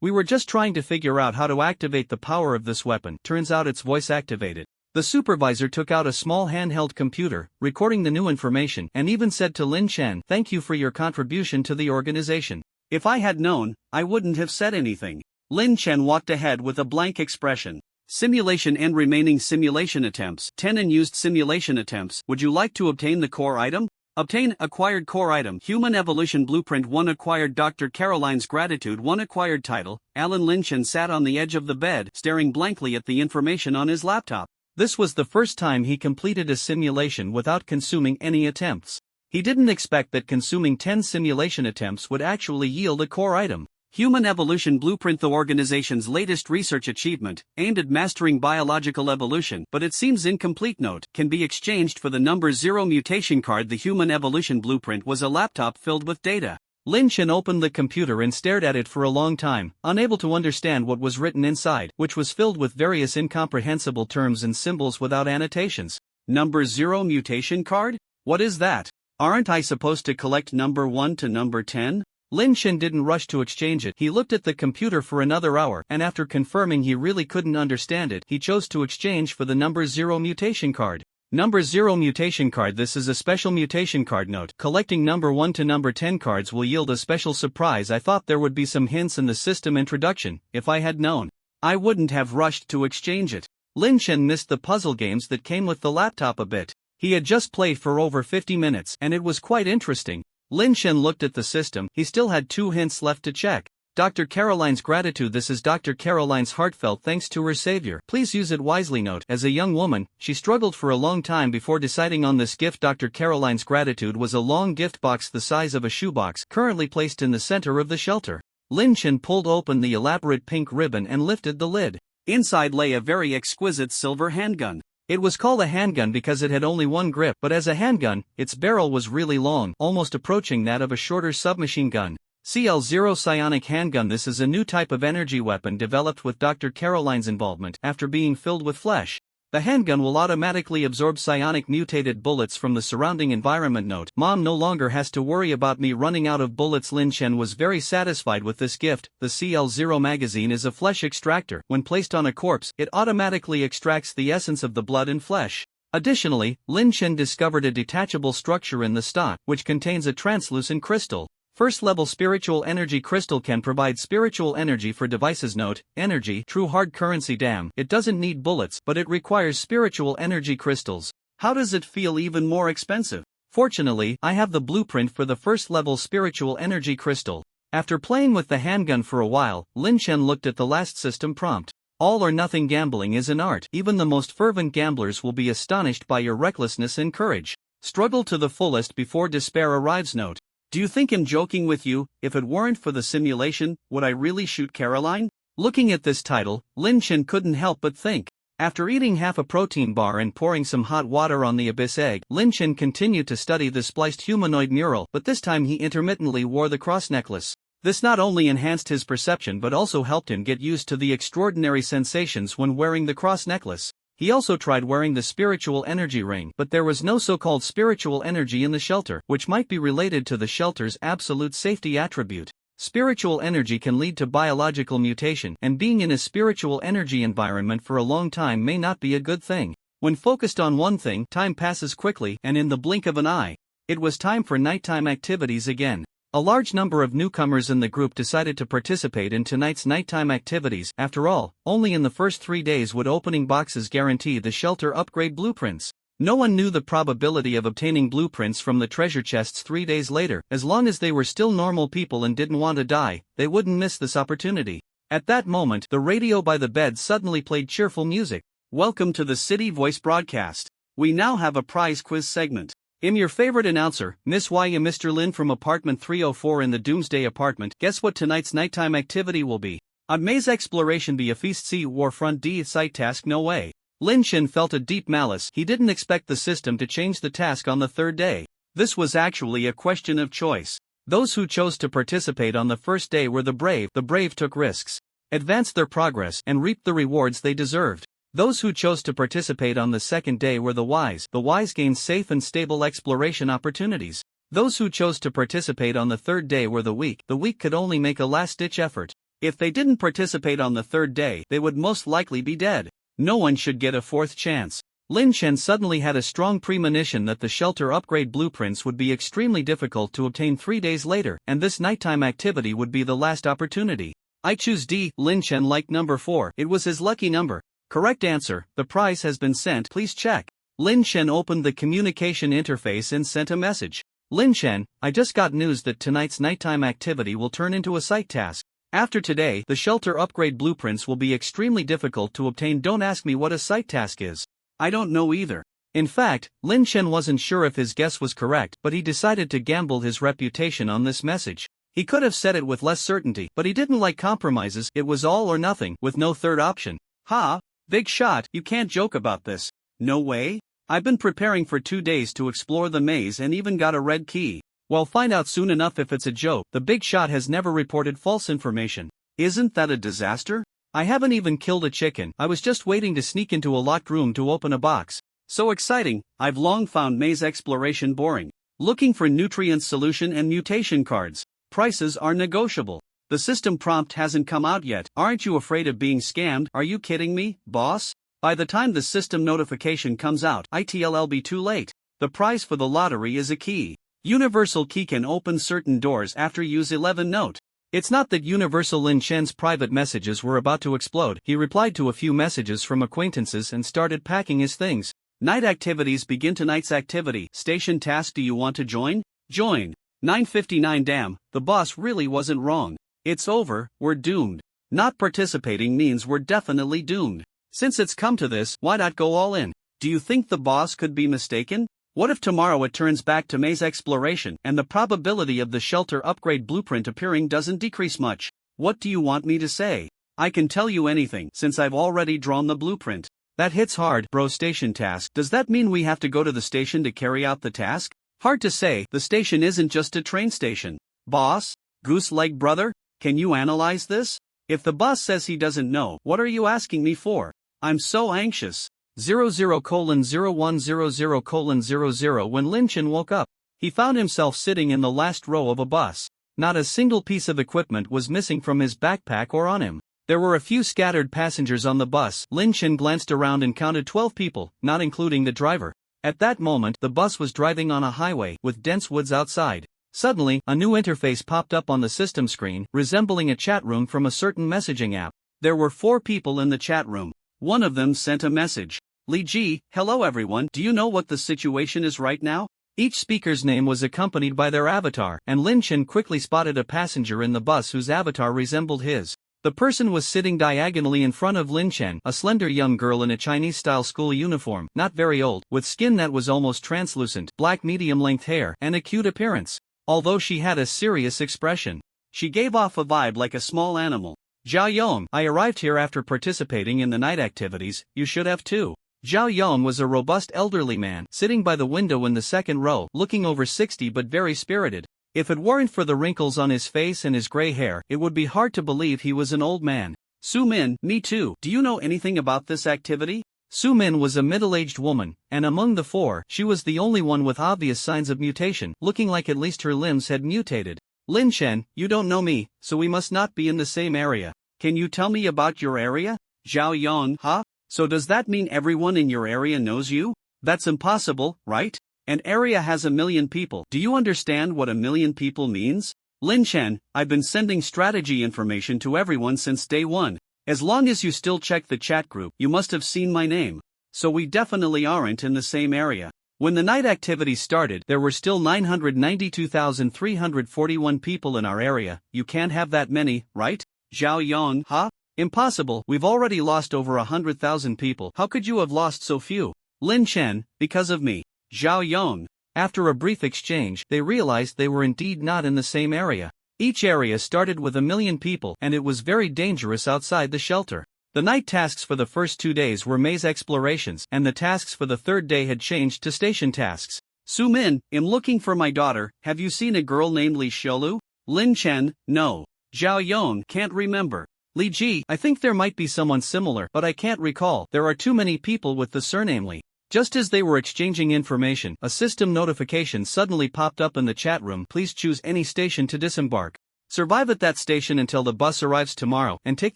We were just trying to figure out how to activate the power of this weapon. Turns out it's voice activated. The supervisor took out a small handheld computer, recording the new information, and even said to Lin Chen, "Thank you for your contribution to the organization. If I had known, I wouldn't have said anything." Lin Chen walked ahead with a blank expression. Simulation and remaining simulation attempts. 10 unused simulation attempts. Would you like to obtain the core item? Obtain acquired core item. Human evolution blueprint 1 acquired. Dr. Caroline's gratitude 1 acquired title. Alan Lin Chen sat on the edge of the bed, staring blankly at the information on his laptop. This was the first time he completed a simulation without consuming any attempts. He didn't expect that consuming 10 simulation attempts would actually yield a core item. Human Evolution Blueprint, the organization's latest research achievement, aimed at mastering biological evolution, but it seems incomplete. Note, can be exchanged for the number 0 mutation card. The Human Evolution Blueprint was a laptop filled with data. Lin Chen opened the computer and stared at it for a long time, unable to understand what was written inside, which was filled with various incomprehensible terms and symbols without annotations. Number 0 mutation card? What is that? Aren't I supposed to collect number 1 to number 10? Lin Chen didn't rush to exchange it. He looked at the computer for another hour, and after confirming he really couldn't understand it, he chose to exchange for the number 0 mutation card. Number 0 mutation card. This is a special mutation card. Note, collecting number 1 to number 10 cards will yield a special surprise. I thought there would be some hints in the system introduction. If I had known, I wouldn't have rushed to exchange it. Lin Chen missed the puzzle games that came with the laptop a bit. He had just played for over 50 minutes, and it was quite interesting. Lin Chen looked at the system. He still had 2 hints left to check. Dr. Caroline's gratitude. This is Dr. Caroline's heartfelt thanks to her savior. Please use it wisely. Note, as a young woman, she struggled for a long time before deciding on this gift. Dr. Caroline's gratitude was a long gift box the size of a shoebox, currently placed in the center of the shelter. Lin Chen pulled open the elaborate pink ribbon and lifted the lid. Inside lay a very exquisite silver handgun. It was called a handgun because it had only one grip, but as a handgun, its barrel was really long, almost approaching that of a shorter submachine gun. CL0 Psionic Handgun. This is a new type of energy weapon developed with Dr. Caroline's involvement. After being filled with flesh, the handgun will automatically absorb psionic mutated bullets from the surrounding environment. Note, Mom no longer has to worry about me running out of bullets. Lin Chen was very satisfied with this gift. The CL0 magazine is a flesh extractor. When placed on a corpse, it automatically extracts the essence of the blood and flesh. Additionally, Lin Chen discovered a detachable structure in the stock, which contains a translucent crystal. First level spiritual energy crystal can provide spiritual energy for devices. Note, energy, true hard currency. Damn, it doesn't need bullets, but it requires spiritual energy crystals. How does it feel even more expensive? Fortunately, I have the blueprint for the first level spiritual energy crystal. After playing with the handgun for a while, Lin Chen looked at the last system prompt. All or nothing gambling is an art. Even the most fervent gamblers will be astonished by your recklessness and courage. Struggle to the fullest before despair arrives. Note, do you think I'm joking with you? If it weren't for the simulation, would I really shoot Caroline? Looking at this title, Lin Chen couldn't help but think. After eating half a protein bar and pouring some hot water on the abyss egg, Lin Chen continued to study the spliced humanoid mural, but this time he intermittently wore the cross necklace. This not only enhanced his perception but also helped him get used to the extraordinary sensations when wearing the cross necklace. He also tried wearing the spiritual energy ring, but there was no so-called spiritual energy in the shelter, which might be related to the shelter's absolute safety attribute. Spiritual energy can lead to biological mutation, and being in a spiritual energy environment for a long time may not be a good thing. When focused on one thing, time passes quickly, and in the blink of an eye. It was time for nighttime activities again. A large number of newcomers in the group decided to participate in tonight's nighttime activities. After all, only in the first 3 days would opening boxes guarantee the shelter upgrade blueprints. No one knew the probability of obtaining blueprints from the treasure chests 3 days later. As long as they were still normal people and didn't want to die, they wouldn't miss this opportunity. At that moment, the radio by the bed suddenly played cheerful music. Welcome to the City Voice broadcast. We now have a prize quiz segment. I'm your favorite announcer, Miss Y. Mr. Lin from apartment 304 in the Doomsday apartment. Guess what tonight's nighttime activity will be? A maze exploration. Be a feast. C. Warfront. D. Site task. No way. Lin Chen felt a deep malice. He didn't expect the system to change the task on the third day. This was actually a question of choice. Those who chose to participate on the first day were the brave. The brave took risks, advanced their progress, and reaped the rewards they deserved. Those who chose to participate on the second day were the wise. The wise gained safe and stable exploration opportunities. Those who chose to participate on the third day were the weak. The weak could only make a last-ditch effort. If they didn't participate on the third day, they would most likely be dead. No one should get a fourth chance. Lin Chen suddenly had a strong premonition that the shelter upgrade blueprints would be extremely difficult to obtain 3 days later, and this nighttime activity would be the last opportunity. I choose D. Lin Chen liked number 4. It was his lucky number. Correct answer. The prize has been sent. Please check. Lin Chen opened the communication interface and sent a message. Lin Chen, I just got news that tonight's nighttime activity will turn into a site task. After today, the shelter upgrade blueprints will be extremely difficult to obtain. Don't ask me what a site task is. I don't know either. In fact, Lin Chen wasn't sure if his guess was correct, but he decided to gamble his reputation on this message. He could have said it with less certainty, but he didn't like compromises. It was all or nothing, with no third option. Ha! Big shot, you can't joke about this. No way? I've been preparing for 2 days to explore the maze and even got a red key. Well, find out soon enough if it's a joke. The big shot has never reported false information. Isn't that a disaster? I haven't even killed a chicken. I was just waiting to sneak into a locked room to open a box. So exciting. I've long found maze exploration boring. Looking for nutrient solution and mutation cards. Prices are negotiable. The system prompt hasn't come out yet. Aren't you afraid of being scammed? Are you kidding me, boss? By the time the system notification comes out, it'll be too late. The prize for the lottery is a key. Universal key can open certain doors after use 11 note. It's not that Universal Lin Chen's private messages were about to explode. He replied to a few messages from acquaintances and started packing his things. Night activities begin. Tonight's activity. Station task. Do you want to join? Join. 9:59. Damn, the boss really wasn't wrong. It's over, we're doomed. Not participating means we're definitely doomed. Since it's come to this, why not go all in? Do you think the boss could be mistaken? What if tomorrow it turns back to maze exploration and the probability of the shelter upgrade blueprint appearing doesn't decrease much? What do you want me to say? I can tell you anything since I've already drawn the blueprint. That hits hard, bro. Station task. Does that mean we have to go to the station to carry out the task? Hard to say. The station isn't just a train station. Boss? Goose leg brother? Can you analyze this? If the boss says he doesn't know, what are you asking me for? I'm so anxious. 00:0100:00. When Lin Chen woke up, he found himself sitting in the last row of a bus. Not a single piece of equipment was missing from his backpack or on him. There were a few scattered passengers on the bus. Lin Chen glanced around and counted 12 people, not including the driver. At that moment, the bus was driving on a highway, with dense woods outside. Suddenly, a new interface popped up on the system screen, resembling a chat room from a certain messaging app. There were 4 people in the chat room. One of them sent a message. Li Ji, hello everyone. Do you know what the situation is right now? Each speaker's name was accompanied by their avatar, and Lin Chen quickly spotted a passenger in the bus whose avatar resembled his. The person was sitting diagonally in front of Lin Chen, a slender young girl in a Chinese-style school uniform, not very old, with skin that was almost translucent, black medium-length hair, and a cute appearance. Although she had a serious expression, she gave off a vibe like a small animal. Zhao Yong, I arrived here after participating in the night activities. You should have too. Zhao Yong was a robust elderly man, sitting by the window in the second row, looking over 60 but very spirited. If it weren't for the wrinkles on his face and his gray hair, it would be hard to believe he was an old man. Su Min, me too. Do you know anything about this activity? Su Min was a middle-aged woman, and among the 4, she was the only one with obvious signs of mutation, looking like at least her limbs had mutated. Lin Chen, you don't know me, so we must not be in the same area. Can you tell me about your area? Zhao Yong, huh? So does that mean everyone in your area knows you? That's impossible, right? An area has 1 million people. Do you understand what 1 million people means? Lin Chen, I've been sending strategy information to everyone since day 1. As long as you still check the chat group, you must have seen my name. So we definitely aren't in the same area. When the night activity started, there were still 992,341 people in our area. You can't have that many, right? Zhao Yong, huh? Impossible. We've already lost over 100,000 people. How could you have lost so few? Lin Chen, because of me. Zhao Yong. After a brief exchange, they realized they were indeed not in the same area. Each area started with 1 million people, and it was very dangerous outside the shelter. The night tasks for the first 2 days were maze explorations, and the tasks for the 3rd day had changed to station tasks. Su Min, I'm looking for my daughter. Have you seen a girl named Li Xiaolu? Lin Chen, no. Zhao Yong, can't remember. Li Ji, I think there might be someone similar, but I can't recall. There are too many people with the surname Li. Just as they were exchanging information, a system notification suddenly popped up in the chat room. Please choose any station to disembark. Survive at that station until the bus arrives tomorrow, and take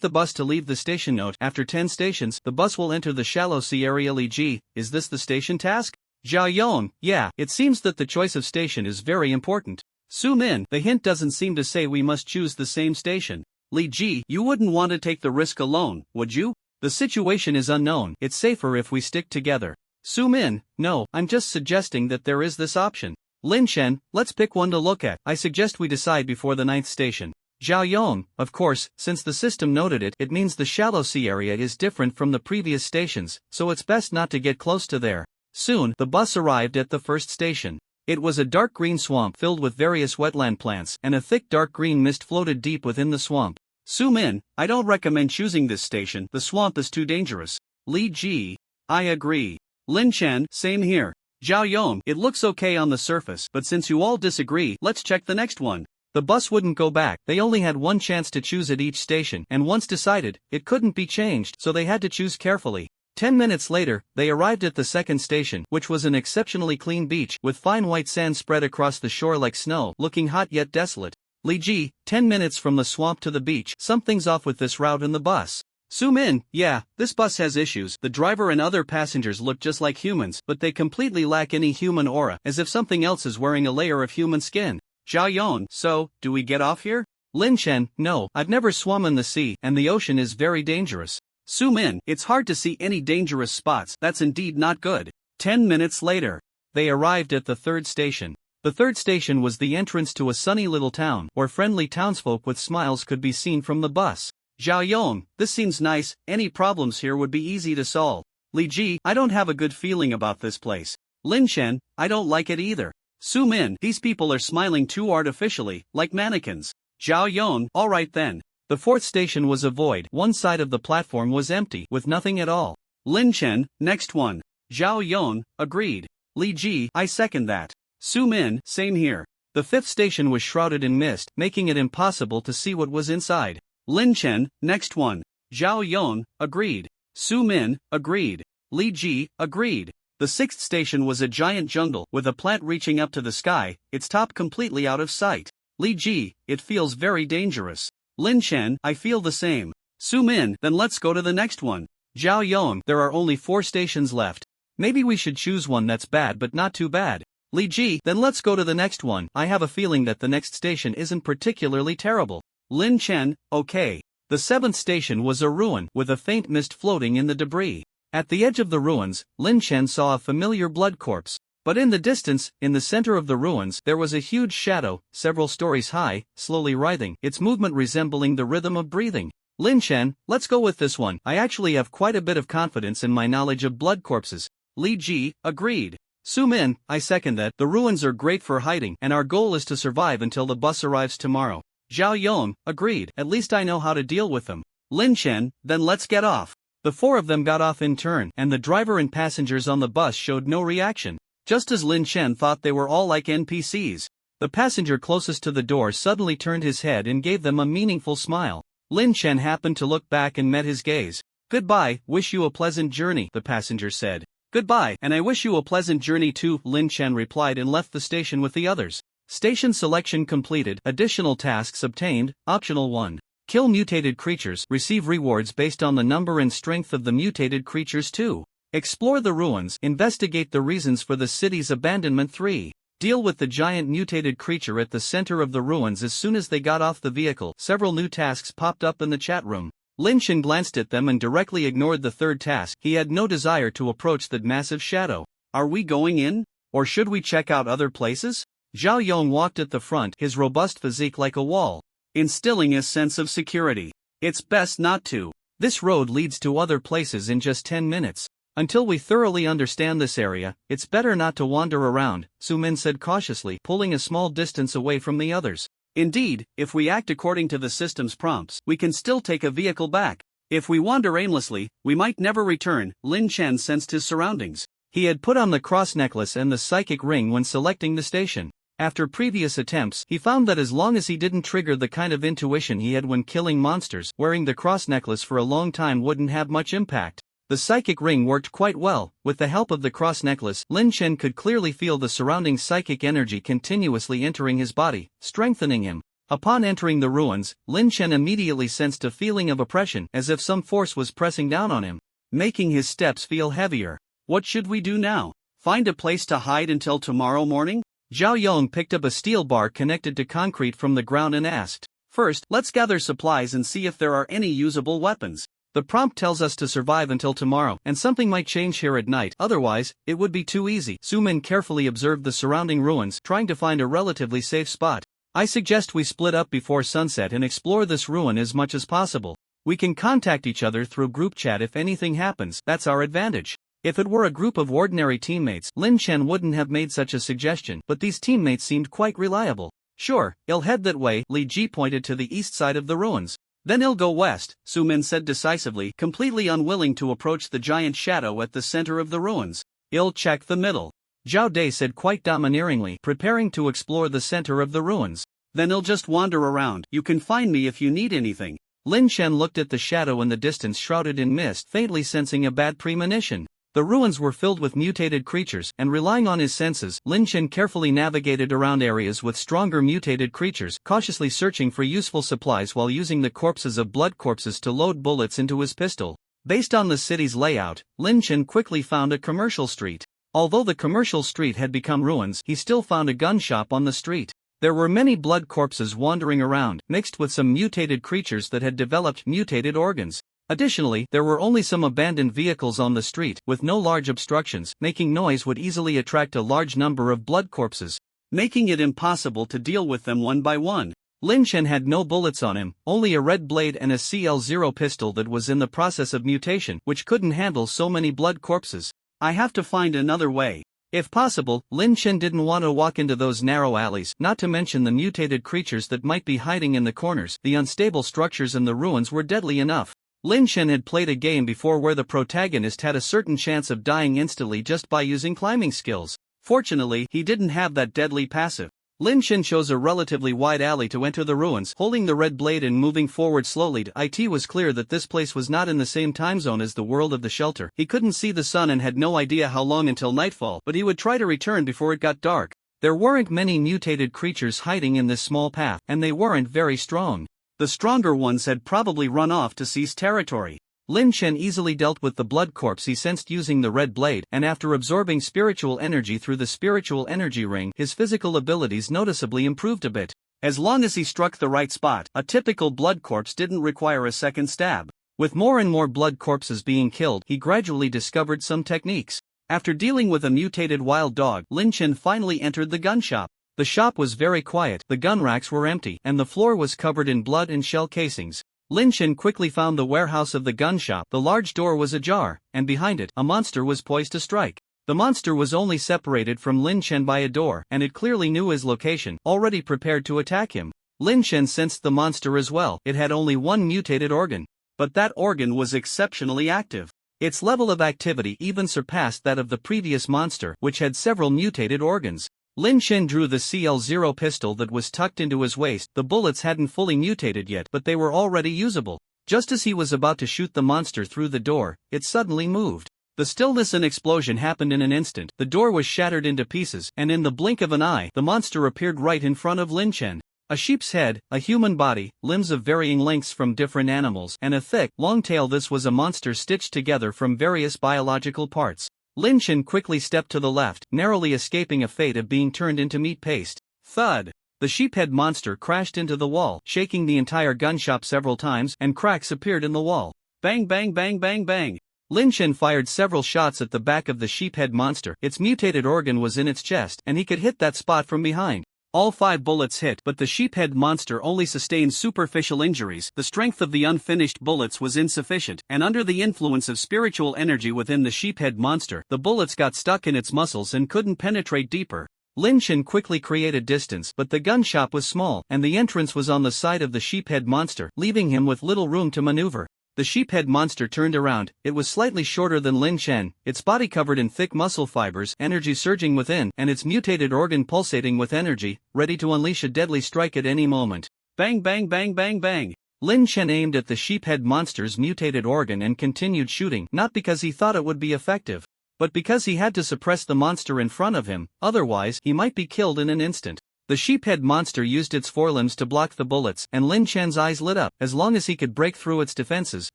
the bus to leave the station. Note, after 10 stations, the bus will enter the shallow sea area. Li Ji, is this the station task? Zhao Yong, yeah, it seems that the choice of station is very important. Su Min, the hint doesn't seem to say we must choose the same station. Li Ji, you wouldn't want to take the risk alone, would you? The situation is unknown. It's safer if we stick together. Su Min, no, I'm just suggesting that there is this option. Lin Chen, let's pick one to look at. I suggest we decide before the 9th station. Zhao Yong, of course, since the system noted it, it means the shallow sea area is different from the previous stations, so it's best not to get close to there. Soon, the bus arrived at the first station. It was a dark green swamp filled with various wetland plants, and a thick dark green mist floated deep within the swamp. Su-min, I don't recommend choosing this station, the swamp is too dangerous. Li Ji, I agree. Lin Chen, same here. Zhao Yong, it looks okay on the surface, but since you all disagree, let's check the next one. The bus wouldn't go back, they only had one chance to choose at each station, and once decided, it couldn't be changed, so they had to choose carefully. 10 minutes later, they arrived at the second station, which was an exceptionally clean beach, with fine white sand spread across the shore like snow, looking hot yet desolate. Li Ji, 10 minutes from the swamp to the beach, something's off with this route in the bus. Su-min, yeah, this bus has issues, the driver and other passengers look just like humans, but they completely lack any human aura, as if something else is wearing a layer of human skin. Zhao Yong, so, do we get off here? Lin Chen, no, I've never swum in the sea, and the ocean is very dangerous. Su-min, it's hard to see any dangerous spots, that's indeed not good. 10 minutes later, they arrived at the third station. The third station was the entrance to a sunny little town, where friendly townsfolk with smiles could be seen from the bus. Zhao Yong, this seems nice, any problems here would be easy to solve. Li Ji, I don't have a good feeling about this place. Lin Chen, I don't like it either. Su-min, these people are smiling too artificially, like mannequins. Zhao Yong, alright then. The fourth station was a void, one side of the platform was empty, with nothing at all. Lin Chen, next one. Zhao Yong, agreed. Li Ji, I second that. Su-min, same here. The fifth station was shrouded in mist, making it impossible to see what was inside. Lin Chen, next one. Zhao Yong, agreed. Su-min, agreed. Li Ji, agreed. The sixth station was a giant jungle, with a plant reaching up to the sky, its top completely out of sight. Li Ji, it feels very dangerous. Lin Chen, I feel the same. Su-min, then let's go to the next one. Zhao Yong, there are only 4 stations left. Maybe we should choose one that's bad but not too bad. Li Ji, then let's go to the next one. I have a feeling that the next station isn't particularly terrible. Lin Chen, okay. The 7th station was a ruin, with a faint mist floating in the debris. At the edge of the ruins, Lin Chen saw a familiar blood corpse. But in the distance, in the center of the ruins, there was a huge shadow, several stories high, slowly writhing, its movement resembling the rhythm of breathing. Lin Chen, let's go with this one. I actually have quite a bit of confidence in my knowledge of blood corpses. Li Ji, agreed. Su-min, I second that. The ruins are great for hiding, and our goal is to survive until the bus arrives tomorrow. Zhao Yong, agreed. At least I know how to deal with them. Lin Chen, then let's get off. The 4 of them got off in turn, and the driver and passengers on the bus showed no reaction. Just as Lin Chen thought they were all like NPCs. The passenger closest to the door suddenly turned his head and gave them a meaningful smile. Lin Chen happened to look back and met his gaze. Goodbye, wish you a pleasant journey, the passenger said. Goodbye, and I wish you a pleasant journey too, Lin Chen replied and left the station with the others. Station selection completed, additional tasks obtained, optional 1. Kill mutated creatures, receive rewards based on the number and strength of the mutated creatures 2. Explore the ruins, investigate the reasons for the city's abandonment 3. Deal with the giant mutated creature at the center of the ruins as soon as they got off the vehicle. Several new tasks popped up in the chat room. Lin Chen glanced at them and directly ignored the third task. He had no desire to approach that massive shadow. Are we going in? Or should we check out other places? Zhao Yong walked at the front, his robust physique like a wall, instilling a sense of security. It's best not to. This road leads to other places in just 10 minutes. Until we thoroughly understand this area, it's better not to wander around, Su-min said cautiously, pulling a small distance away from the others. Indeed, if we act according to the system's prompts, we can still take a vehicle back. If we wander aimlessly, we might never return. Lin Chen sensed his surroundings. He had put on the cross necklace and the psychic ring when selecting the station. After previous attempts, he found that as long as he didn't trigger the kind of intuition he had when killing monsters, wearing the cross necklace for a long time wouldn't have much impact. The psychic ring worked quite well. With the help of the cross necklace, Lin Chen could clearly feel the surrounding psychic energy continuously entering his body, strengthening him. Upon entering the ruins, Lin Chen immediately sensed a feeling of oppression, as if some force was pressing down on him, making his steps feel heavier. What should we do now? Find a place to hide until tomorrow morning? Zhao Yong picked up a steel bar connected to concrete from the ground and asked, "First, let's gather supplies and see if there are any usable weapons. The prompt tells us to survive until tomorrow, and something might change here at night, otherwise, it would be too easy." Su-min carefully observed the surrounding ruins, trying to find a relatively safe spot. I suggest we split up before sunset and explore this ruin as much as possible. We can contact each other through group chat if anything happens, that's our advantage. If it were a group of ordinary teammates, Lin Chen wouldn't have made such a suggestion, but these teammates seemed quite reliable. Sure, I'll head that way, Li Ji pointed to the east side of the ruins. Then I'll go west, Su Min said decisively, completely unwilling to approach the giant shadow at the center of the ruins. I'll check the middle, Zhao Dai said quite domineeringly, preparing to explore the center of the ruins. Then I'll just wander around, you can find me if you need anything. Lin Chen looked at the shadow in the distance shrouded in mist, faintly sensing a bad premonition. The ruins were filled with mutated creatures, and relying on his senses, Lin Chen carefully navigated around areas with stronger mutated creatures, cautiously searching for useful supplies while using the corpses of blood corpses to load bullets into his pistol. Based on the city's layout, Lin Chen quickly found a commercial street. Although the commercial street had become ruins, he still found a gun shop on the street. There were many blood corpses wandering around, mixed with some mutated creatures that had developed mutated organs. Additionally, there were only some abandoned vehicles on the street, with no large obstructions. Making noise would easily attract a large number of blood corpses, making it impossible to deal with them one by one. Lin Chen had no bullets on him, only a red blade and a CL0 pistol that was in the process of mutation, which couldn't handle so many blood corpses. I have to find another way. If possible, Lin Chen didn't want to walk into those narrow alleys, not to mention the mutated creatures that might be hiding in the corners. The unstable structures in the ruins were deadly enough. Lin Chen had played a game before where the protagonist had a certain chance of dying instantly just by using climbing skills. Fortunately, he didn't have that deadly passive. Lin Chen chose a relatively wide alley to enter the ruins, holding the red blade and moving forward slowly. It was clear that this place was not in the same time zone as the world of the shelter. He couldn't see the sun and had no idea how long until nightfall, but he would try to return before it got dark. There weren't many mutated creatures hiding in this small path, and they weren't very strong. The stronger ones had probably run off to seize territory. Lin Chen easily dealt with the blood corpse he sensed using the red blade, and after absorbing spiritual energy through the spiritual energy ring, his physical abilities noticeably improved a bit. As long as he struck the right spot, a typical blood corpse didn't require a second stab. With more and more blood corpses being killed, he gradually discovered some techniques. After dealing with a mutated wild dog, Lin Chen finally entered the gun shop. The shop was very quiet, the gun racks were empty, and the floor was covered in blood and shell casings. Lin Chen quickly found the warehouse of the gun shop. The large door was ajar, and behind it, a monster was poised to strike. The monster was only separated from Lin Chen by a door, and it clearly knew his location, already prepared to attack him. Lin Chen sensed the monster as well. It had only one mutated organ, but that organ was exceptionally active. Its level of activity even surpassed that of the previous monster, which had several mutated organs. Lin Chen drew the CL0 pistol that was tucked into his waist. The bullets hadn't fully mutated yet, but they were already usable. Just as he was about to shoot the monster through the door, it suddenly moved. The stillness and explosion happened in an instant. The door was shattered into pieces, and in the blink of an eye, the monster appeared right in front of Lin Chen. A sheep's head, a human body, limbs of varying lengths from different animals, and a thick, long tail. This was a monster stitched together from various biological parts. Lin Chen quickly stepped to the left, narrowly escaping a fate of being turned into meat paste. Thud! The sheephead monster crashed into the wall, shaking the entire gun shop several times, and cracks appeared in the wall. Bang bang bang bang bang! Lin Chen fired several shots at the back of the sheephead monster. Its mutated organ was in its chest, and he could hit that spot from behind. All 5 bullets hit, but the sheephead monster only sustained superficial injuries. The strength of the unfinished bullets was insufficient, and under the influence of spiritual energy within the sheephead monster, the bullets got stuck in its muscles and couldn't penetrate deeper. Lin Chen quickly created distance, but the gun shop was small, and the entrance was on the side of the sheephead monster, leaving him with little room to maneuver. The sheephead monster turned around. It was slightly shorter than Lin Chen, its body covered in thick muscle fibers, energy surging within, and its mutated organ pulsating with energy, ready to unleash a deadly strike at any moment. Bang bang bang bang bang! Lin Chen aimed at the sheephead monster's mutated organ and continued shooting, not because he thought it would be effective, but because he had to suppress the monster in front of him, otherwise he might be killed in an instant. The sheephead monster used its forelimbs to block the bullets, and Lin Chen's eyes lit up. As long as he could break through its defenses,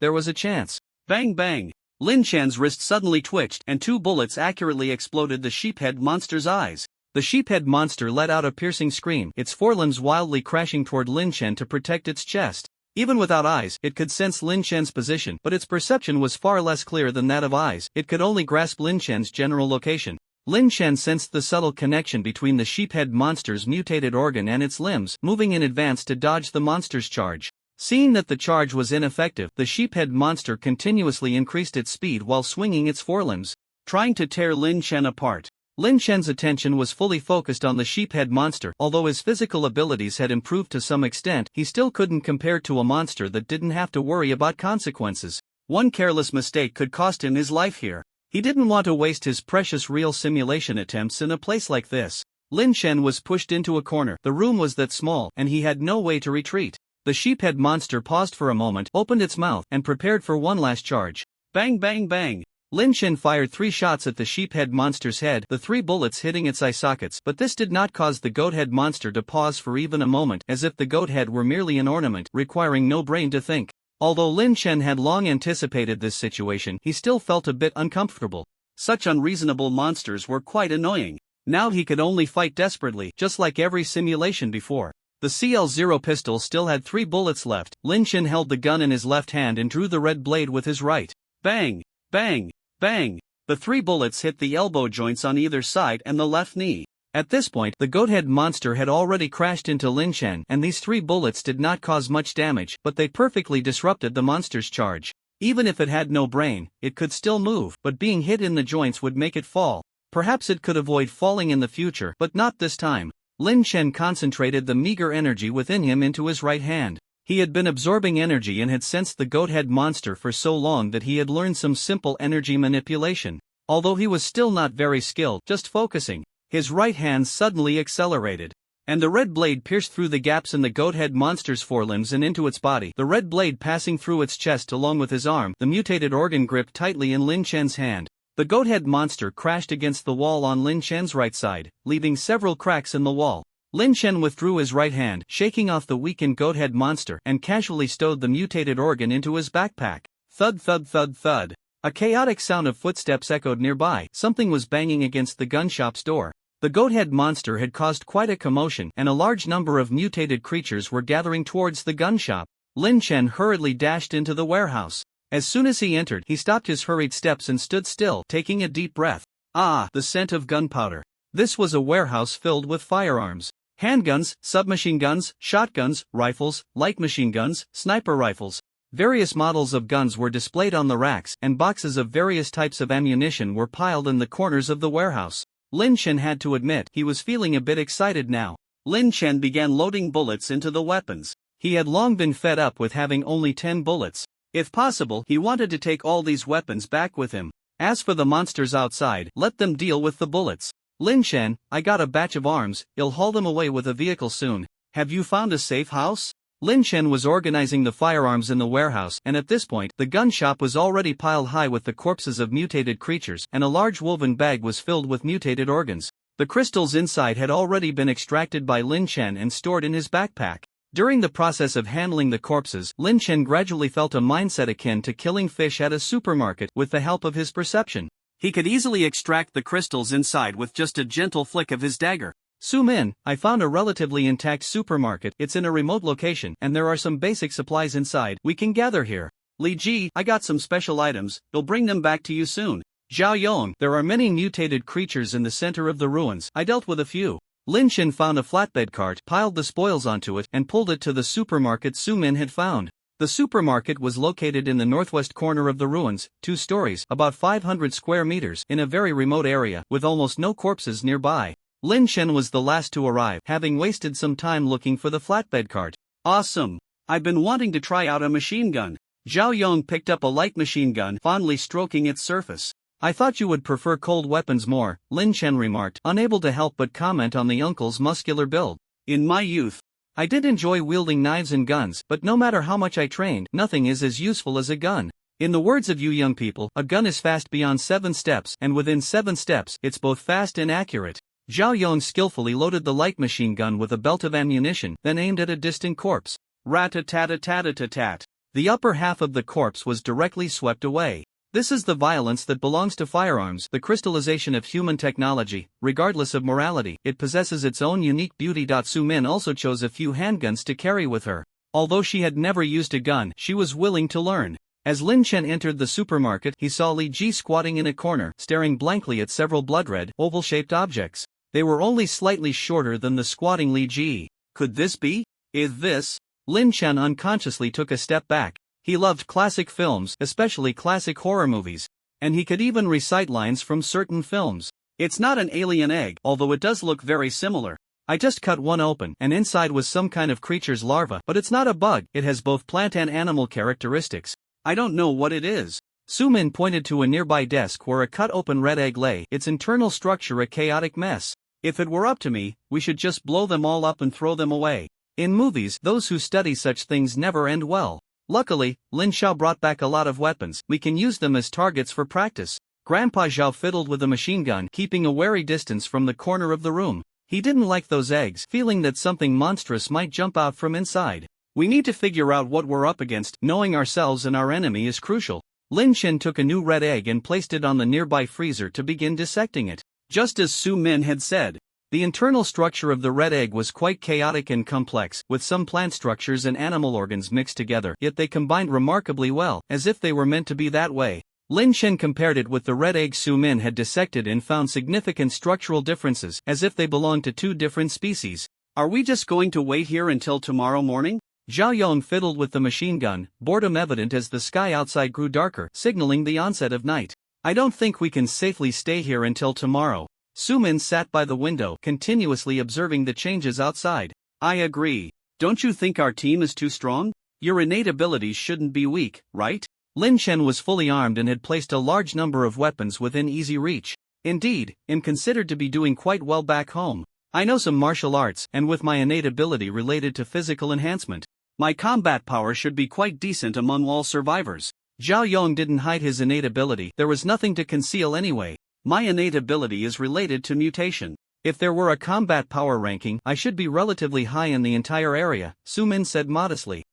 there was a chance. Bang bang! Lin Chen's wrist suddenly twitched, and 2 bullets accurately exploded the sheephead monster's eyes. The sheephead monster let out a piercing scream, its forelimbs wildly crashing toward Lin Chen to protect its chest. Even without eyes, it could sense Lin Chen's position, but its perception was far less clear than that of eyes. It could only grasp Lin Chen's general location. Lin Chen sensed the subtle connection between the sheephead monster's mutated organ and its limbs, moving in advance to dodge the monster's charge. Seeing that the charge was ineffective, the sheephead monster continuously increased its speed while swinging its forelimbs, trying to tear Lin Chen apart. Lin Chen's attention was fully focused on the sheephead monster. Although his physical abilities had improved to some extent, he still couldn't compare to a monster that didn't have to worry about consequences. One careless mistake could cost him his life here. He didn't want to waste his precious real simulation attempts in a place like this. Lin Chen was pushed into a corner. The room was that small, and he had no way to retreat. The sheephead monster paused for a moment, opened its mouth, and prepared for one last charge. Bang bang bang! Lin Chen fired 3 shots at the sheephead monster's head, the 3 bullets hitting its eye sockets, but this did not cause the goathead monster to pause for even a moment, as if the goat head were merely an ornament, requiring no brain to think. Although Lin Chen had long anticipated this situation, he still felt a bit uncomfortable. Such unreasonable monsters were quite annoying. Now he could only fight desperately, just like every simulation before. The CL-0 pistol still had 3 bullets left. Lin Chen held the gun in his left hand and drew the red blade with his right. Bang! Bang! Bang! The 3 bullets hit the elbow joints on either side and the left knee. At this point, the goathead monster had already crashed into Lin Chen, and these 3 bullets did not cause much damage, but they perfectly disrupted the monster's charge. Even if it had no brain, it could still move, but being hit in the joints would make it fall. Perhaps it could avoid falling in the future, but not this time. Lin Chen concentrated the meager energy within him into his right hand. He had been absorbing energy and had sensed the goathead monster for so long that he had learned some simple energy manipulation. Although he was still not very skilled, just focusing, his right hand suddenly accelerated, and the red blade pierced through the gaps in the goathead monster's forelimbs and into its body, the red blade passing through its chest along with his arm. The mutated organ gripped tightly in Lin Chen's hand. The goathead monster crashed against the wall on Lin Chen's right side, leaving several cracks in the wall. Lin Chen withdrew his right hand, shaking off the weakened goathead monster, and casually stowed the mutated organ into his backpack. Thud thud thud thud. A chaotic sound of footsteps echoed nearby. Something was banging against the gun shop's door. The goathead monster had caused quite a commotion, and a large number of mutated creatures were gathering towards the gun shop. Lin Chen hurriedly dashed into the warehouse. As soon as he entered, he stopped his hurried steps and stood still, taking a deep breath. Ah, the scent of gunpowder. This was a warehouse filled with firearms. Handguns, submachine guns, shotguns, rifles, light machine guns, sniper rifles. Various models of guns were displayed on the racks, and boxes of various types of ammunition were piled in the corners of the warehouse. Lin Chen had to admit he was feeling a bit excited now. Lin Chen began loading bullets into the weapons. He had long been fed up with having only 10 bullets. If possible, he wanted to take all these weapons back with him. As for the monsters outside, let them deal with the bullets. Lin Chen, I got a batch of arms, I'll haul them away with a vehicle soon. Have you found a safe house? Lin Chen was organizing the firearms in the warehouse, and at this point, the gun shop was already piled high with the corpses of mutated creatures, and a large woven bag was filled with mutated organs. The crystals inside had already been extracted by Lin Chen and stored in his backpack. During the process of handling the corpses, Lin Chen gradually felt a mindset akin to killing fish at a supermarket with the help of his perception. He could easily extract the crystals inside with just a gentle flick of his dagger. Su-min, I found a relatively intact supermarket. It's in a remote location, and there are some basic supplies inside. We can gather here. Li Ji, I got some special items. I'll bring them back to you soon. Zhao Yong, there are many mutated creatures in the center of the ruins. I dealt with a few. Lin Chen found a flatbed cart, piled the spoils onto it, and pulled it to the supermarket Su-min had found. The supermarket was located in the northwest corner of the ruins, 2 stories, about 500 square meters, in a very remote area, with almost no corpses nearby. Lin Chen was the last to arrive, having wasted some time looking for the flatbed cart. Awesome! I've been wanting to try out a machine gun. Zhao Yong picked up a light machine gun, fondly stroking its surface. I thought you would prefer cold weapons more, Lin Chen remarked, unable to help but comment on the uncle's muscular build. In my youth, I did enjoy wielding knives and guns, but no matter how much I trained, nothing is as useful as a gun. In the words of you young people, a gun is fast beyond 7 steps, and within 7 steps, it's both fast and accurate. Zhao Yong skillfully loaded the light machine gun with a belt of ammunition, then aimed at a distant corpse. Rat-a-tat-a-tat-a-tat-tat. The upper half of the corpse was directly swept away. This is the violence that belongs to firearms, the crystallization of human technology. Regardless of morality, it possesses its own unique beauty. Su-min also chose a few handguns to carry with her. Although she had never used a gun, she was willing to learn. As Lin Chen entered the supermarket, he saw Li Ji squatting in a corner, staring blankly at several blood-red, oval-shaped objects. They were only slightly shorter than the squatting Li Ji. Could this be? Is this? Lin Chen unconsciously took a step back. He loved classic films, especially classic horror movies. And he could even recite lines from certain films. It's not an alien egg, although it does look very similar. I just cut one open, and inside was some kind of creature's larva, but it's not a bug, it has both plant and animal characteristics. I don't know what it is. Sumin pointed to a nearby desk where a cut-open red egg lay, its internal structure a chaotic mess. If it were up to me, we should just blow them all up and throw them away. In movies, those who study such things never end well. Luckily, Lin Xiao brought back a lot of weapons, we can use them as targets for practice. Grandpa Zhao fiddled with a machine gun, keeping a wary distance from the corner of the room. He didn't like those eggs, feeling that something monstrous might jump out from inside. We need to figure out what we're up against, knowing ourselves and our enemy is crucial. Lin Chen took a new red egg and placed it on the nearby freezer to begin dissecting it. Just as Su Min had said. The internal structure of the red egg was quite chaotic and complex, with some plant structures and animal organs mixed together, yet they combined remarkably well, as if they were meant to be that way. Lin Chen compared it with the red egg Su Min had dissected and found significant structural differences, as if they belonged to two different species. Are we just going to wait here until tomorrow morning? Zhao Yong fiddled with the machine gun, boredom evident as the sky outside grew darker, signaling the onset of night. I don't think we can safely stay here until tomorrow. Su Min sat by the window, continuously observing the changes outside. I agree. Don't you think our team is too strong? Your innate abilities shouldn't be weak, right? Lin Chen was fully armed and had placed a large number of weapons within easy reach. Indeed, am considered to be doing quite well back home. I know some martial arts, and with my innate ability related to physical enhancement, my combat power should be quite decent among all survivors. Zhao Yong didn't hide his innate ability, there was nothing to conceal anyway. My innate ability is related to mutation. If there were a combat power ranking, I should be relatively high in the entire area, Su Min said modestly.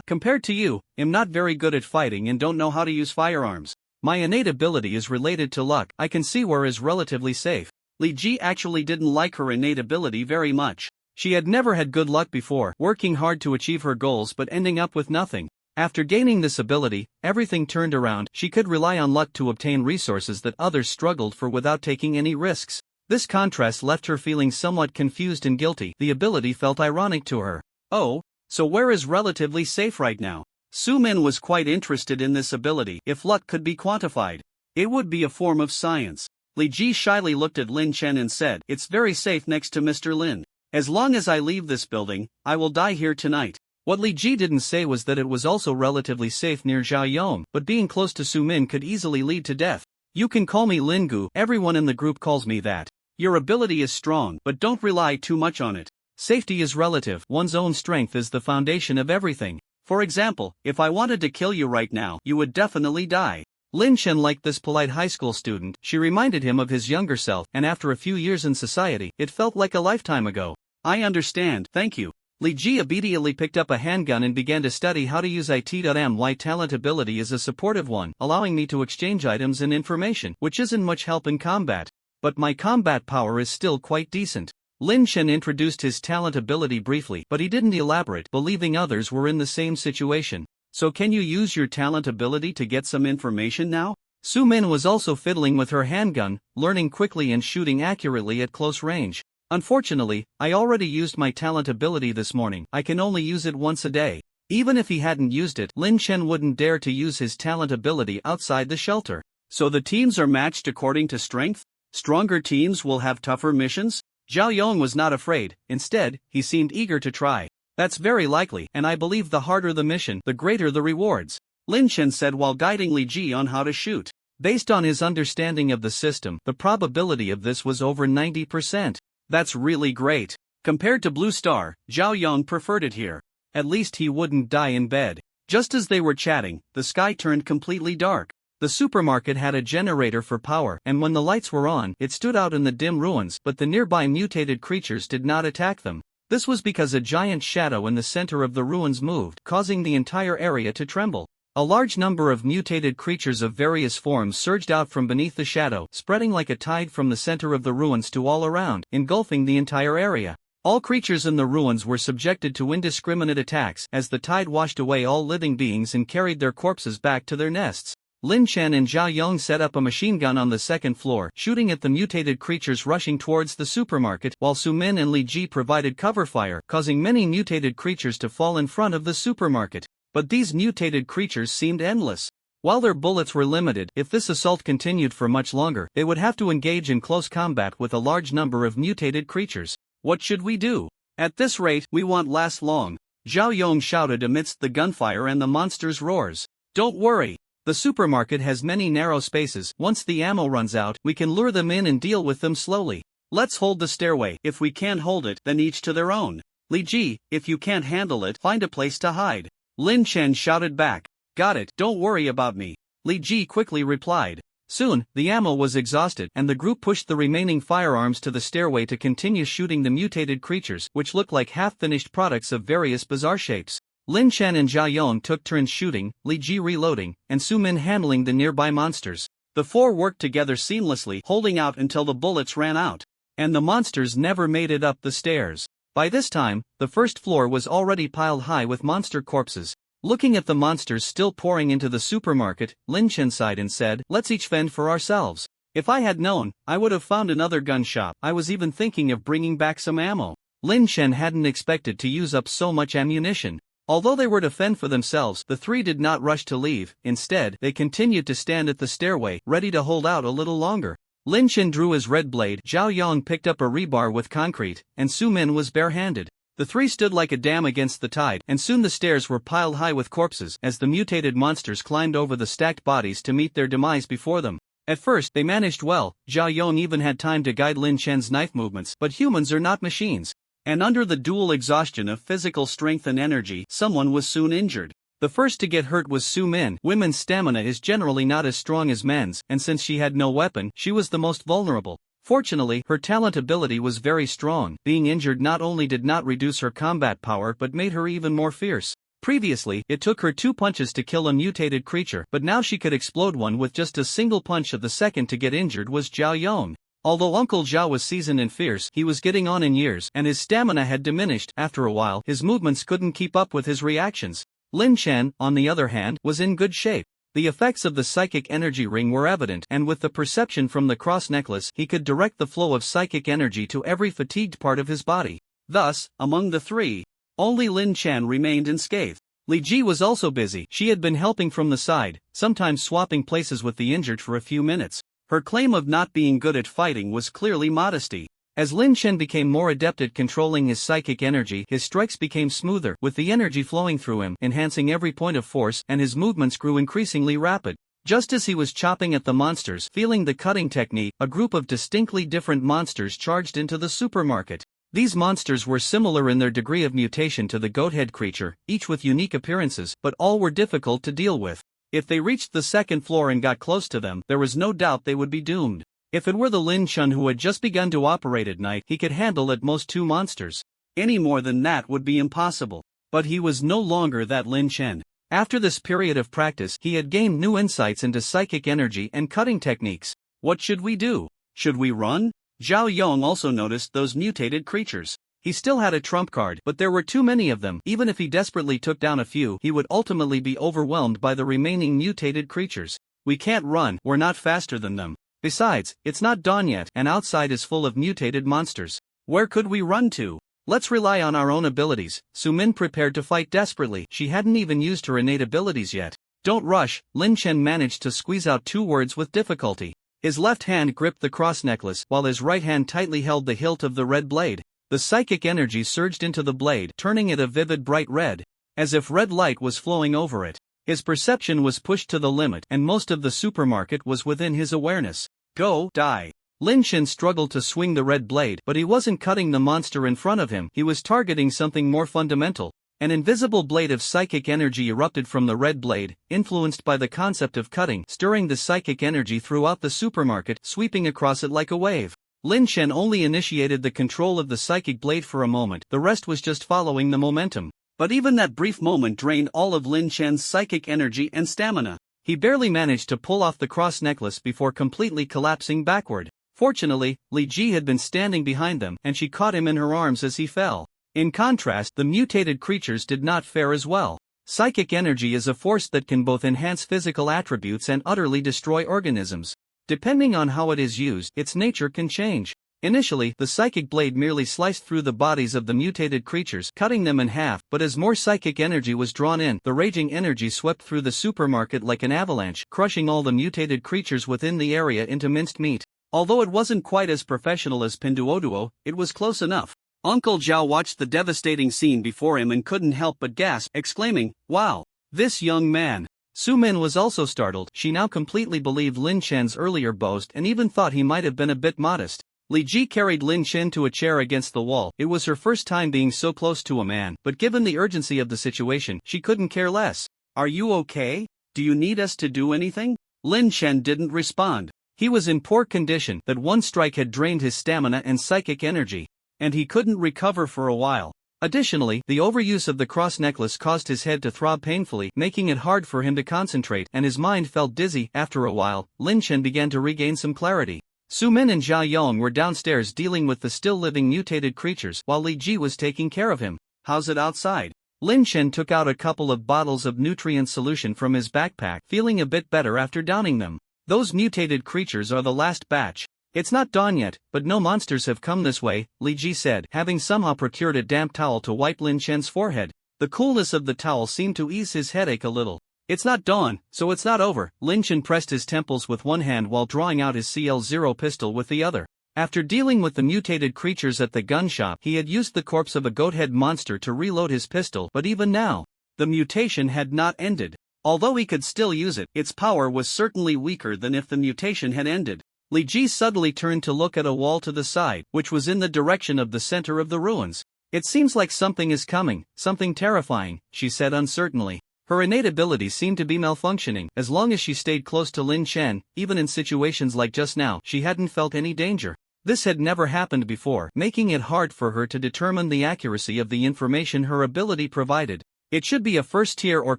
Compared to you, I'm not very good at fighting and don't know how to use firearms. My innate ability is related to luck, I can see where is relatively safe. Li Ji actually didn't like her innate ability very much. She had never had good luck before, working hard to achieve her goals but ending up with nothing. After gaining this ability, everything turned around, she could rely on luck to obtain resources that others struggled for without taking any risks. This contrast left her feeling somewhat confused and guilty, the ability felt ironic to her. Oh? So where is relatively safe right now? Su Min was quite interested in this ability. If luck could be quantified, it would be a form of science. Li Ji shyly looked at Lin Chen and said, it's very safe next to Mr. Lin. As long as I leave this building, I will die here tonight. What Li Ji didn't say was that it was also relatively safe near Zhao Yong, but being close to Su Min could easily lead to death. You can call me Lingu, everyone in the group calls me that. Your ability is strong, but don't rely too much on it. Safety is relative, one's own strength is the foundation of everything. For example, if I wanted to kill you right now, you would definitely die. Lin Chen liked this polite high school student, she reminded him of his younger self, and after a few years in society, it felt like a lifetime ago. I understand, thank you. Li Ji immediately picked up a handgun and began to study how to use it. My talent ability is a supportive one, allowing me to exchange items and information, which isn't much help in combat. But my combat power is still quite decent. Lin Chen introduced his talent ability briefly, but he didn't elaborate, believing others were in the same situation. So can you use your talent ability to get some information now? Su Min was also fiddling with her handgun, learning quickly and shooting accurately at close range. Unfortunately, I already used my talent ability this morning, I can only use it once a day. Even if he hadn't used it, Lin Chen wouldn't dare to use his talent ability outside the shelter. So the teams are matched according to strength? Stronger teams will have tougher missions? Zhao Yong was not afraid, instead, he seemed eager to try. That's very likely, and I believe the harder the mission, the greater the rewards. Lin Chen said while guiding Li Ji on how to shoot. Based on his understanding of the system, the probability of this was over 90%. That's really great. Compared to Blue Star, Zhao Yong preferred it here. At least he wouldn't die in bed. Just as they were chatting, the sky turned completely dark. The supermarket had a generator for power, and when the lights were on, it stood out in the dim ruins, but the nearby mutated creatures did not attack them. This was because a giant shadow in the center of the ruins moved, causing the entire area to tremble. A large number of mutated creatures of various forms surged out from beneath the shadow, spreading like a tide from the center of the ruins to all around, engulfing the entire area. All creatures in the ruins were subjected to indiscriminate attacks as the tide washed away all living beings and carried their corpses back to their nests. Lin Chen and Zhao Yong set up a machine gun on the second floor, shooting at the mutated creatures rushing towards the supermarket, while Su Min and Li Ji provided cover fire, causing many mutated creatures to fall in front of the supermarket. But these mutated creatures seemed endless. While their bullets were limited, if this assault continued for much longer, they would have to engage in close combat with a large number of mutated creatures. What should we do? At this rate, we won't last long, Zhao Yong shouted amidst the gunfire and the monsters' roars. Don't worry. The supermarket has many narrow spaces. Once the ammo runs out, we can lure them in and deal with them slowly. Let's hold the stairway. If we can't hold it, then each to their own. Li Ji, if you can't handle it, find a place to hide. Lin Chen shouted back. Got it, don't worry about me. Li Ji quickly replied. Soon, the ammo was exhausted, and the group pushed the remaining firearms to the stairway to continue shooting the mutated creatures, which looked like half-finished products of various bizarre shapes. Lin Chen and Zhao Yong took turns shooting, Li Ji reloading, and Su Min handling the nearby monsters. The four worked together seamlessly, holding out until the bullets ran out. And the monsters never made it up the stairs. By this time, the first floor was already piled high with monster corpses. Looking at the monsters still pouring into the supermarket, Lin Chen sighed and said, Let's each fend for ourselves. If I had known, I would have found another gun shop. I was even thinking of bringing back some ammo. Lin Chen hadn't expected to use up so much ammunition. Although they were to fend for themselves, the three did not rush to leave. Instead, they continued to stand at the stairway, ready to hold out a little longer. Lin Chen drew his red blade, Zhao Yong picked up a rebar with concrete, and Su Min was barehanded. The three stood like a dam against the tide, and soon the stairs were piled high with corpses as the mutated monsters climbed over the stacked bodies to meet their demise before them. At first, they managed well. Zhao Yong even had time to guide Lin Chen's knife movements, but humans are not machines. And under the dual exhaustion of physical strength and energy, someone was soon injured. The first to get hurt was Su Min. Women's stamina is generally not as strong as men's, and since she had no weapon, she was the most vulnerable. Fortunately, her talent ability was very strong. Being injured not only did not reduce her combat power but made her even more fierce. Previously, it took her 2 punches to kill a mutated creature, but now she could explode one with just a single punch. Of the second to get injured was Zhao Yong. Although Uncle Zhao was seasoned and fierce, he was getting on in years, and his stamina had diminished. After a while, his movements couldn't keep up with his reactions. Lin Chen, on the other hand, was in good shape. The effects of the psychic energy ring were evident, and with the perception from the cross necklace, he could direct the flow of psychic energy to every fatigued part of his body. Thus, among the three, only Lin Chen remained unscathed. Li Ji was also busy. She had been helping from the side, sometimes swapping places with the injured for a few minutes. Her claim of not being good at fighting was clearly modesty. As Lin Chen became more adept at controlling his psychic energy, his strikes became smoother, with the energy flowing through him, enhancing every point of force, and his movements grew increasingly rapid. Just as he was chopping at the monsters, feeling the cutting technique, a group of distinctly different monsters charged into the supermarket. These monsters were similar in their degree of mutation to the goathead creature, each with unique appearances, but all were difficult to deal with. If they reached the second floor and got close to them, there was no doubt they would be doomed. If it were the Lin Chen who had just begun to operate at night, he could handle at most 2 monsters. Any more than that would be impossible. But he was no longer that Lin Chen. After this period of practice, he had gained new insights into psychic energy and cutting techniques. What should we do? Should we run? Zhao Yong also noticed those mutated creatures. He still had a trump card, but there were too many of them. Even if he desperately took down a few, he would ultimately be overwhelmed by the remaining mutated creatures. We can't run, we're not faster than them. Besides, it's not dawn yet, and outside is full of mutated monsters. Where could we run to? Let's rely on our own abilities. Su Min prepared to fight desperately. She hadn't even used her innate abilities yet. Don't rush. Lin Chen managed to squeeze out 2 words with difficulty. His left hand gripped the cross necklace, while his right hand tightly held the hilt of the red blade. The psychic energy surged into the blade, turning it a vivid bright red, as if red light was flowing over it. His perception was pushed to the limit, and most of the supermarket was within his awareness. Go, die. Lin Chen struggled to swing the red blade, but he wasn't cutting the monster in front of him. He was targeting something more fundamental. An invisible blade of psychic energy erupted from the red blade, influenced by the concept of cutting, stirring the psychic energy throughout the supermarket, sweeping across it like a wave. Lin Chen only initiated the control of the psychic blade for a moment. The rest was just following the momentum. But even that brief moment drained all of Lin Chen's psychic energy and stamina. He barely managed to pull off the cross necklace before completely collapsing backward. Fortunately, Li Ji had been standing behind them and she caught him in her arms as he fell. In contrast, the mutated creatures did not fare as well. Psychic energy is a force that can both enhance physical attributes and utterly destroy organisms. Depending on how it is used, its nature can change. Initially, the psychic blade merely sliced through the bodies of the mutated creatures, cutting them in half, but as more psychic energy was drawn in, the raging energy swept through the supermarket like an avalanche, crushing all the mutated creatures within the area into minced meat. Although it wasn't quite as professional as Pinduoduo, it was close enough. Uncle Zhao watched the devastating scene before him and couldn't help but gasp, exclaiming, "Wow! This young man!" Su Min was also startled. She now completely believed Lin Chen's earlier boast and even thought he might have been a bit modest. Li Ji carried Lin Chen to a chair against the wall. It was her first time being so close to a man, but given the urgency of the situation, she couldn't care less. "Are you okay? Do you need us to do anything?" Lin Chen didn't respond. He was in poor condition, that one strike had drained his stamina and psychic energy, and he couldn't recover for a while. Additionally, the overuse of the cross necklace caused his head to throb painfully, making it hard for him to concentrate, and his mind felt dizzy. After a while, Lin Chen began to regain some clarity. Su Min and Jia Yong were downstairs dealing with the still-living mutated creatures, while Li Ji was taking care of him. "How's it outside?" Lin Chen took out a couple of bottles of nutrient solution from his backpack, feeling a bit better after downing them. "Those mutated creatures are the last batch. It's not dawn yet, but no monsters have come this way," Li Ji said, having somehow procured a damp towel to wipe Lin Chen's forehead. The coolness of the towel seemed to ease his headache a little. "It's not dawn, so it's not over." Lin Chen pressed his temples with one hand while drawing out his CL-0 pistol with the other. After dealing with the mutated creatures at the gun shop, he had used the corpse of a goat-head monster to reload his pistol, but even now, the mutation had not ended. Although he could still use it, its power was certainly weaker than if the mutation had ended. Li Ji suddenly turned to look at a wall to the side, which was in the direction of the center of the ruins. "It seems like something is coming, something terrifying," she said uncertainly. Her innate abilities seemed to be malfunctioning. As long as she stayed close to Lin Chen, even in situations like just now, she hadn't felt any danger. This had never happened before, making it hard for her to determine the accuracy of the information her ability provided. It should be a first-tier or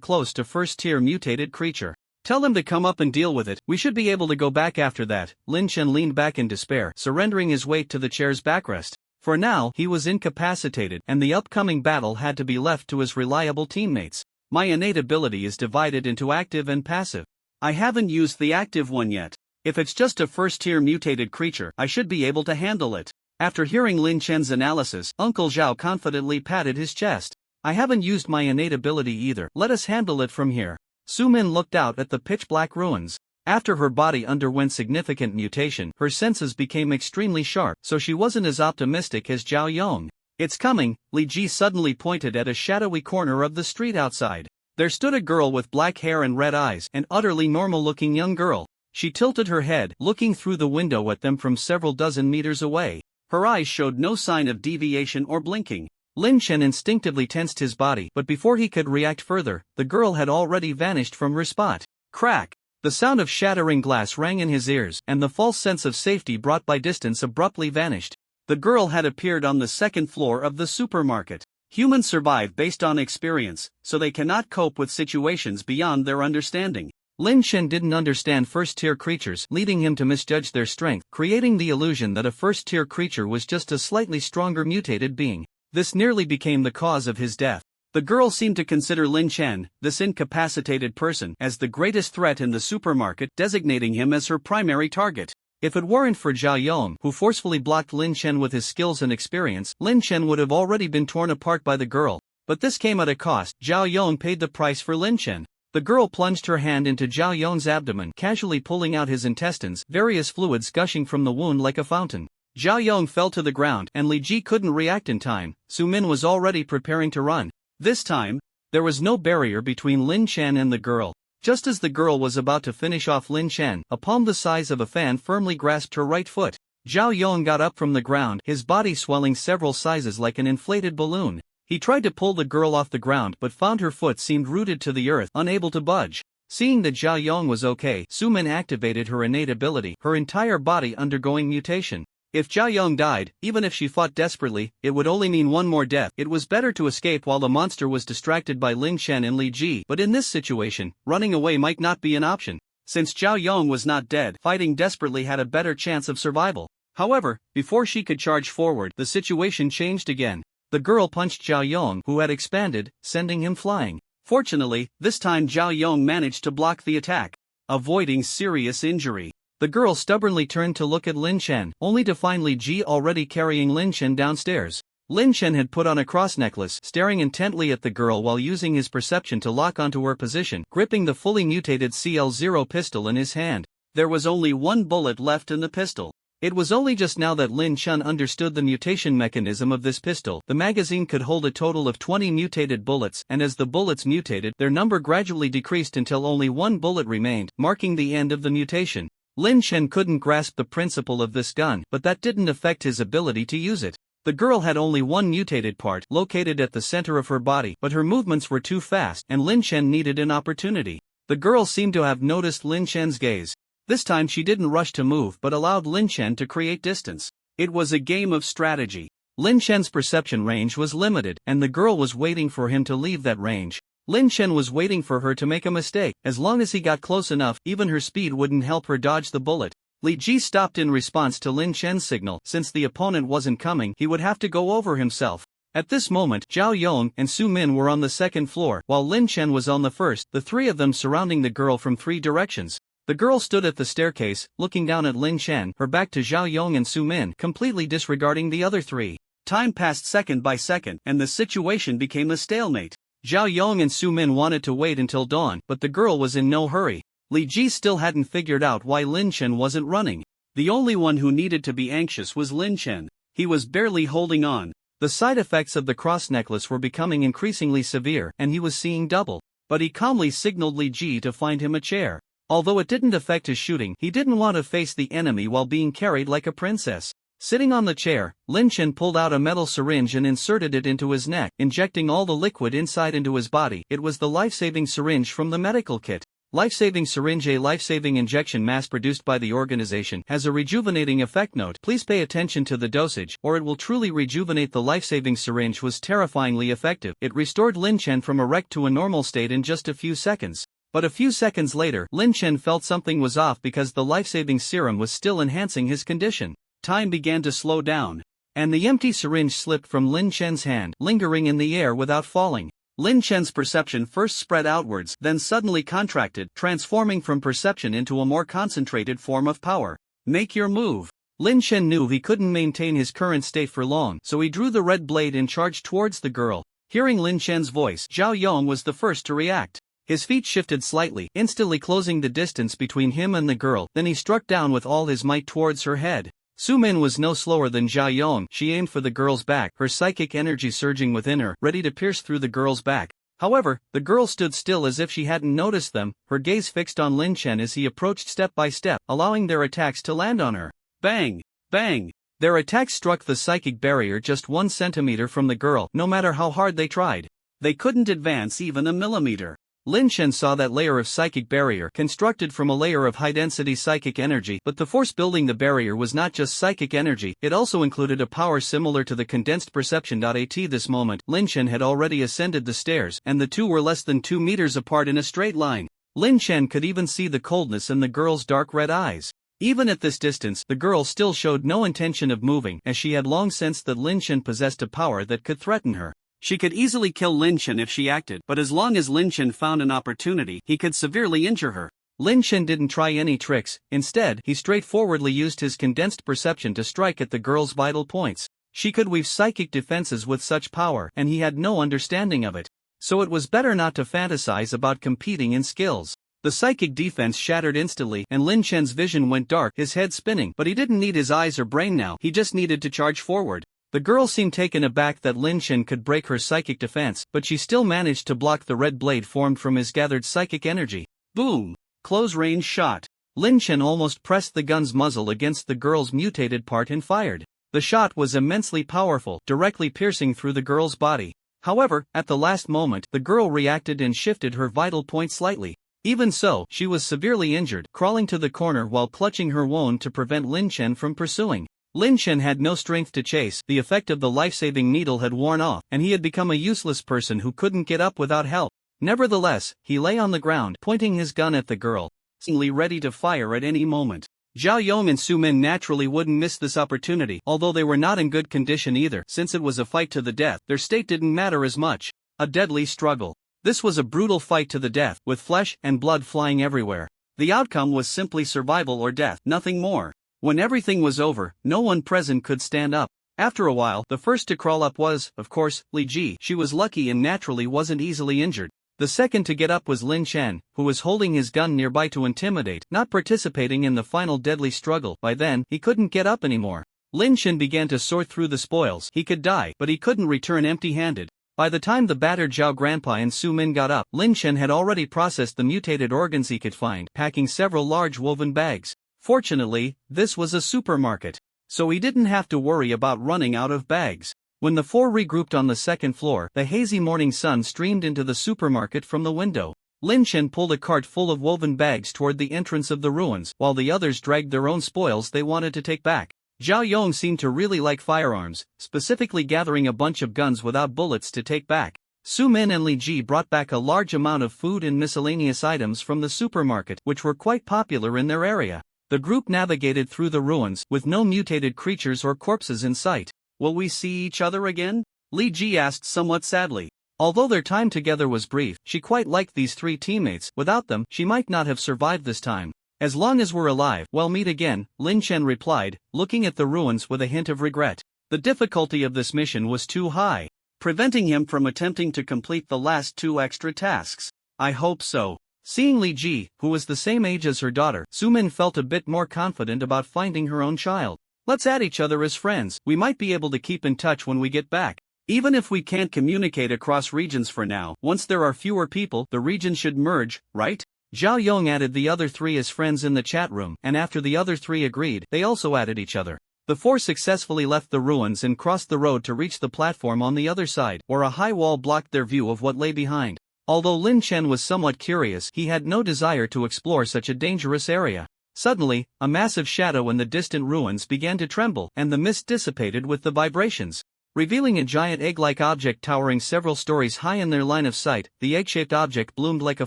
close to first-tier mutated creature. "Tell them to come up and deal with it. We should be able to go back after that." Lin Chen leaned back in despair, surrendering his weight to the chair's backrest. For now, he was incapacitated, and the upcoming battle had to be left to his reliable teammates. "My innate ability is divided into active and passive. I haven't used the active one yet. If it's just a first-tier mutated creature, I should be able to handle it." After hearing Lin Chen's analysis, Uncle Zhao confidently patted his chest. "I haven't used my innate ability either. Let us handle it from here." Su Min looked out at the pitch-black ruins. After her body underwent significant mutation, her senses became extremely sharp, so she wasn't as optimistic as Zhao Yong. "It's coming." Li Ji suddenly pointed at a shadowy corner of the street outside. There stood a girl with black hair and red eyes, an utterly normal-looking young girl. She tilted her head, looking through the window at them from several dozen meters away. Her eyes showed no sign of deviation or blinking. Lin Chen instinctively tensed his body, but before he could react further, the girl had already vanished from her spot. Crack! The sound of shattering glass rang in his ears, and the false sense of safety brought by distance abruptly vanished. The girl had appeared on the second floor of the supermarket. Humans survive based on experience, so they cannot cope with situations beyond their understanding. Lin Chen didn't understand first-tier creatures, leading him to misjudge their strength, creating the illusion that a first-tier creature was just a slightly stronger mutated being. This nearly became the cause of his death. The girl seemed to consider Lin Chen, this incapacitated person, as the greatest threat in the supermarket, designating him as her primary target. If it weren't for Zhao Yong, who forcefully blocked Lin Chen with his skills and experience, Lin Chen would have already been torn apart by the girl. But this came at a cost. Zhao Yong paid the price for Lin Chen. The girl plunged her hand into Zhao Yong's abdomen, casually pulling out his intestines, various fluids gushing from the wound like a fountain. Zhao Yong fell to the ground, and Li Ji couldn't react in time. Su Min was already preparing to run. This time, there was no barrier between Lin Chen and the girl. Just as the girl was about to finish off Lin Chen, a palm the size of a fan firmly grasped her right foot. Zhao Yong got up from the ground, his body swelling several sizes like an inflated balloon. He tried to pull the girl off the ground but found her foot seemed rooted to the earth, unable to budge. Seeing that Zhao Yong was okay, Su Min activated her innate ability, her entire body undergoing mutation. If Zhao Yong died, even if she fought desperately, it would only mean one more death. It was better to escape while the monster was distracted by Lin Chen and Li Ji, but in this situation, running away might not be an option. Since Zhao Yong was not dead, fighting desperately had a better chance of survival. However, before she could charge forward, the situation changed again. The girl punched Zhao Yong, who had expanded, sending him flying. Fortunately, this time Zhao Yong managed to block the attack, avoiding serious injury. The girl stubbornly turned to look at Lin Chen, only to find Li Ji already carrying Lin Chen downstairs. Lin Chen had put on a cross necklace, staring intently at the girl while using his perception to lock onto her position, gripping the fully mutated CL-0 pistol in his hand. There was only one bullet left in the pistol. It was only just now that Lin Chen understood the mutation mechanism of this pistol. The magazine could hold a total of 20 mutated bullets, and as the bullets mutated, their number gradually decreased until only one bullet remained, marking the end of the mutation. Lin Chen couldn't grasp the principle of this gun, but that didn't affect his ability to use it. The girl had only one mutated part, located at the center of her body, but her movements were too fast, and Lin Chen needed an opportunity. The girl seemed to have noticed Lin Chen's gaze. This time she didn't rush to move but allowed Lin Chen to create distance. It was a game of strategy. Lin Chen's perception range was limited, and the girl was waiting for him to leave that range. Lin Chen was waiting for her to make a mistake. As long as he got close enough, even her speed wouldn't help her dodge the bullet. Li Ji stopped in response to Lin Chen's signal. Since the opponent wasn't coming, he would have to go over himself. At this moment, Zhao Yong and Su Min were on the second floor, while Lin Chen was on the first, the three of them surrounding the girl from three directions. The girl stood at the staircase, looking down at Lin Chen, her back to Zhao Yong and Su Min, completely disregarding the other three. Time passed second by second, and the situation became a stalemate. Zhao Yong and Su Min wanted to wait until dawn, but the girl was in no hurry. Li Ji still hadn't figured out why Lin Chen wasn't running. The only one who needed to be anxious was Lin Chen. He was barely holding on. The side effects of the cross necklace were becoming increasingly severe, and he was seeing double. But he calmly signaled Li Ji to find him a chair. Although it didn't affect his shooting, he didn't want to face the enemy while being carried like a princess. Sitting on the chair, Lin Chen pulled out a metal syringe and inserted it into his neck, injecting all the liquid inside into his body. It was the life-saving syringe from the medical kit. Life-saving syringe. A life-saving injection mass-produced by the organization has a rejuvenating effect. Note: please pay attention to the dosage, or it will truly rejuvenate. The life-saving syringe was terrifyingly effective. It restored Lin Chen from a wreck to a normal state in just a few seconds. But a few seconds later, Lin Chen felt something was off because the life-saving serum was still enhancing his condition. Time began to slow down, and the empty syringe slipped from Lin Chen's hand, lingering in the air without falling. Lin Chen's perception first spread outwards, then suddenly contracted, transforming from perception into a more concentrated form of power. Make your move. Lin Chen knew he couldn't maintain his current state for long, so he drew the red blade and charged towards the girl. Hearing Lin Chen's voice, Zhao Yong was the first to react. His feet shifted slightly, instantly closing the distance between him and the girl, then he struck down with all his might towards her head. Su Min was no slower than Zhao Yong. She aimed for the girl's back, her psychic energy surging within her, ready to pierce through the girl's back. However, the girl stood still as if she hadn't noticed them, her gaze fixed on Lin Chen as he approached step by step, allowing their attacks to land on her. Bang! Bang! Their attacks struck the psychic barrier just 1 centimeter from the girl. No matter how hard they tried, they couldn't advance even a millimeter. Lin Chen saw that layer of psychic barrier constructed from a layer of high-density psychic energy, but the force building the barrier was not just psychic energy, it also included a power similar to the condensed perception. At this moment, Lin Chen had already ascended the stairs, and the two were less than 2 meters apart in a straight line. Lin Chen could even see the coldness in the girl's dark red eyes. Even at this distance, the girl still showed no intention of moving, as she had long sensed that Lin Chen possessed a power that could threaten her. She could easily kill Lin Chen if she acted, but as long as Lin Chen found an opportunity, he could severely injure her. Lin Chen didn't try any tricks. Instead, he straightforwardly used his condensed perception to strike at the girl's vital points. She could weave psychic defenses with such power, and he had no understanding of it. So it was better not to fantasize about competing in skills. The psychic defense shattered instantly, and Lin Chen's vision went dark, his head spinning, but he didn't need his eyes or brain now, he just needed to charge forward. The girl seemed taken aback that Lin Chen could break her psychic defense, but she still managed to block the red blade formed from his gathered psychic energy. Boom! Close-range shot. Lin Chen almost pressed the gun's muzzle against the girl's mutated part and fired. The shot was immensely powerful, directly piercing through the girl's body. However, at the last moment, the girl reacted and shifted her vital point slightly. Even so, she was severely injured, crawling to the corner while clutching her wound to prevent Lin Chen from pursuing. Lin Chen had no strength to chase, the effect of the life-saving needle had worn off, and he had become a useless person who couldn't get up without help. Nevertheless, he lay on the ground, pointing his gun at the girl. seemingly ready to fire at any moment. Zhao Yong and Su Min naturally wouldn't miss this opportunity, although they were not in good condition either. Since it was a fight to the death, their state didn't matter as much. A deadly struggle. This was a brutal fight to the death, with flesh and blood flying everywhere. The outcome was simply survival or death, nothing more. When everything was over, no one present could stand up. After a while, the first to crawl up was, of course, Li Ji. She was lucky and naturally wasn't easily injured. The second to get up was Lin Chen, who was holding his gun nearby to intimidate, not participating in the final deadly struggle. By then, he couldn't get up anymore. Lin Chen began to sort through the spoils. He could die, but he couldn't return empty-handed. By the time the battered Zhao Grandpa and Su Min got up, Lin Chen had already processed the mutated organs he could find, packing several large woven bags. Fortunately, this was a supermarket, so he didn't have to worry about running out of bags. When the four regrouped on the second floor, the hazy morning sun streamed into the supermarket from the window. Lin Chen pulled a cart full of woven bags toward the entrance of the ruins, while the others dragged their own spoils they wanted to take back. Zhao Yong seemed to really like firearms, specifically gathering a bunch of guns without bullets to take back. Su Min and Li Ji brought back a large amount of food and miscellaneous items from the supermarket, which were quite popular in their area. The group navigated through the ruins, with no mutated creatures or corpses in sight. "Will we see each other again?" Li Ji asked somewhat sadly. Although their time together was brief, she quite liked these three teammates. Without them, she might not have survived this time. "As long as we're alive, we'll meet again," Lin Chen replied, looking at the ruins with a hint of regret. The difficulty of this mission was too high, preventing him from attempting to complete the last two extra tasks. "I hope so." Seeing Li Ji, who was the same age as her daughter, Su Min felt a bit more confident about finding her own child. "Let's add each other as friends. We might be able to keep in touch when we get back. Even if we can't communicate across regions for now, once there are fewer people, the regions should merge, right?" Zhao Yong added the other three as friends in the chat room, and after the other three agreed, they also added each other. The four successfully left the ruins and crossed the road to reach the platform on the other side, where a high wall blocked their view of what lay behind. Although Lin Chen was somewhat curious, he had no desire to explore such a dangerous area. Suddenly, a massive shadow in the distant ruins began to tremble, and the mist dissipated with the vibrations, revealing a giant egg-like object towering several stories high in their line of sight. The egg-shaped object bloomed like a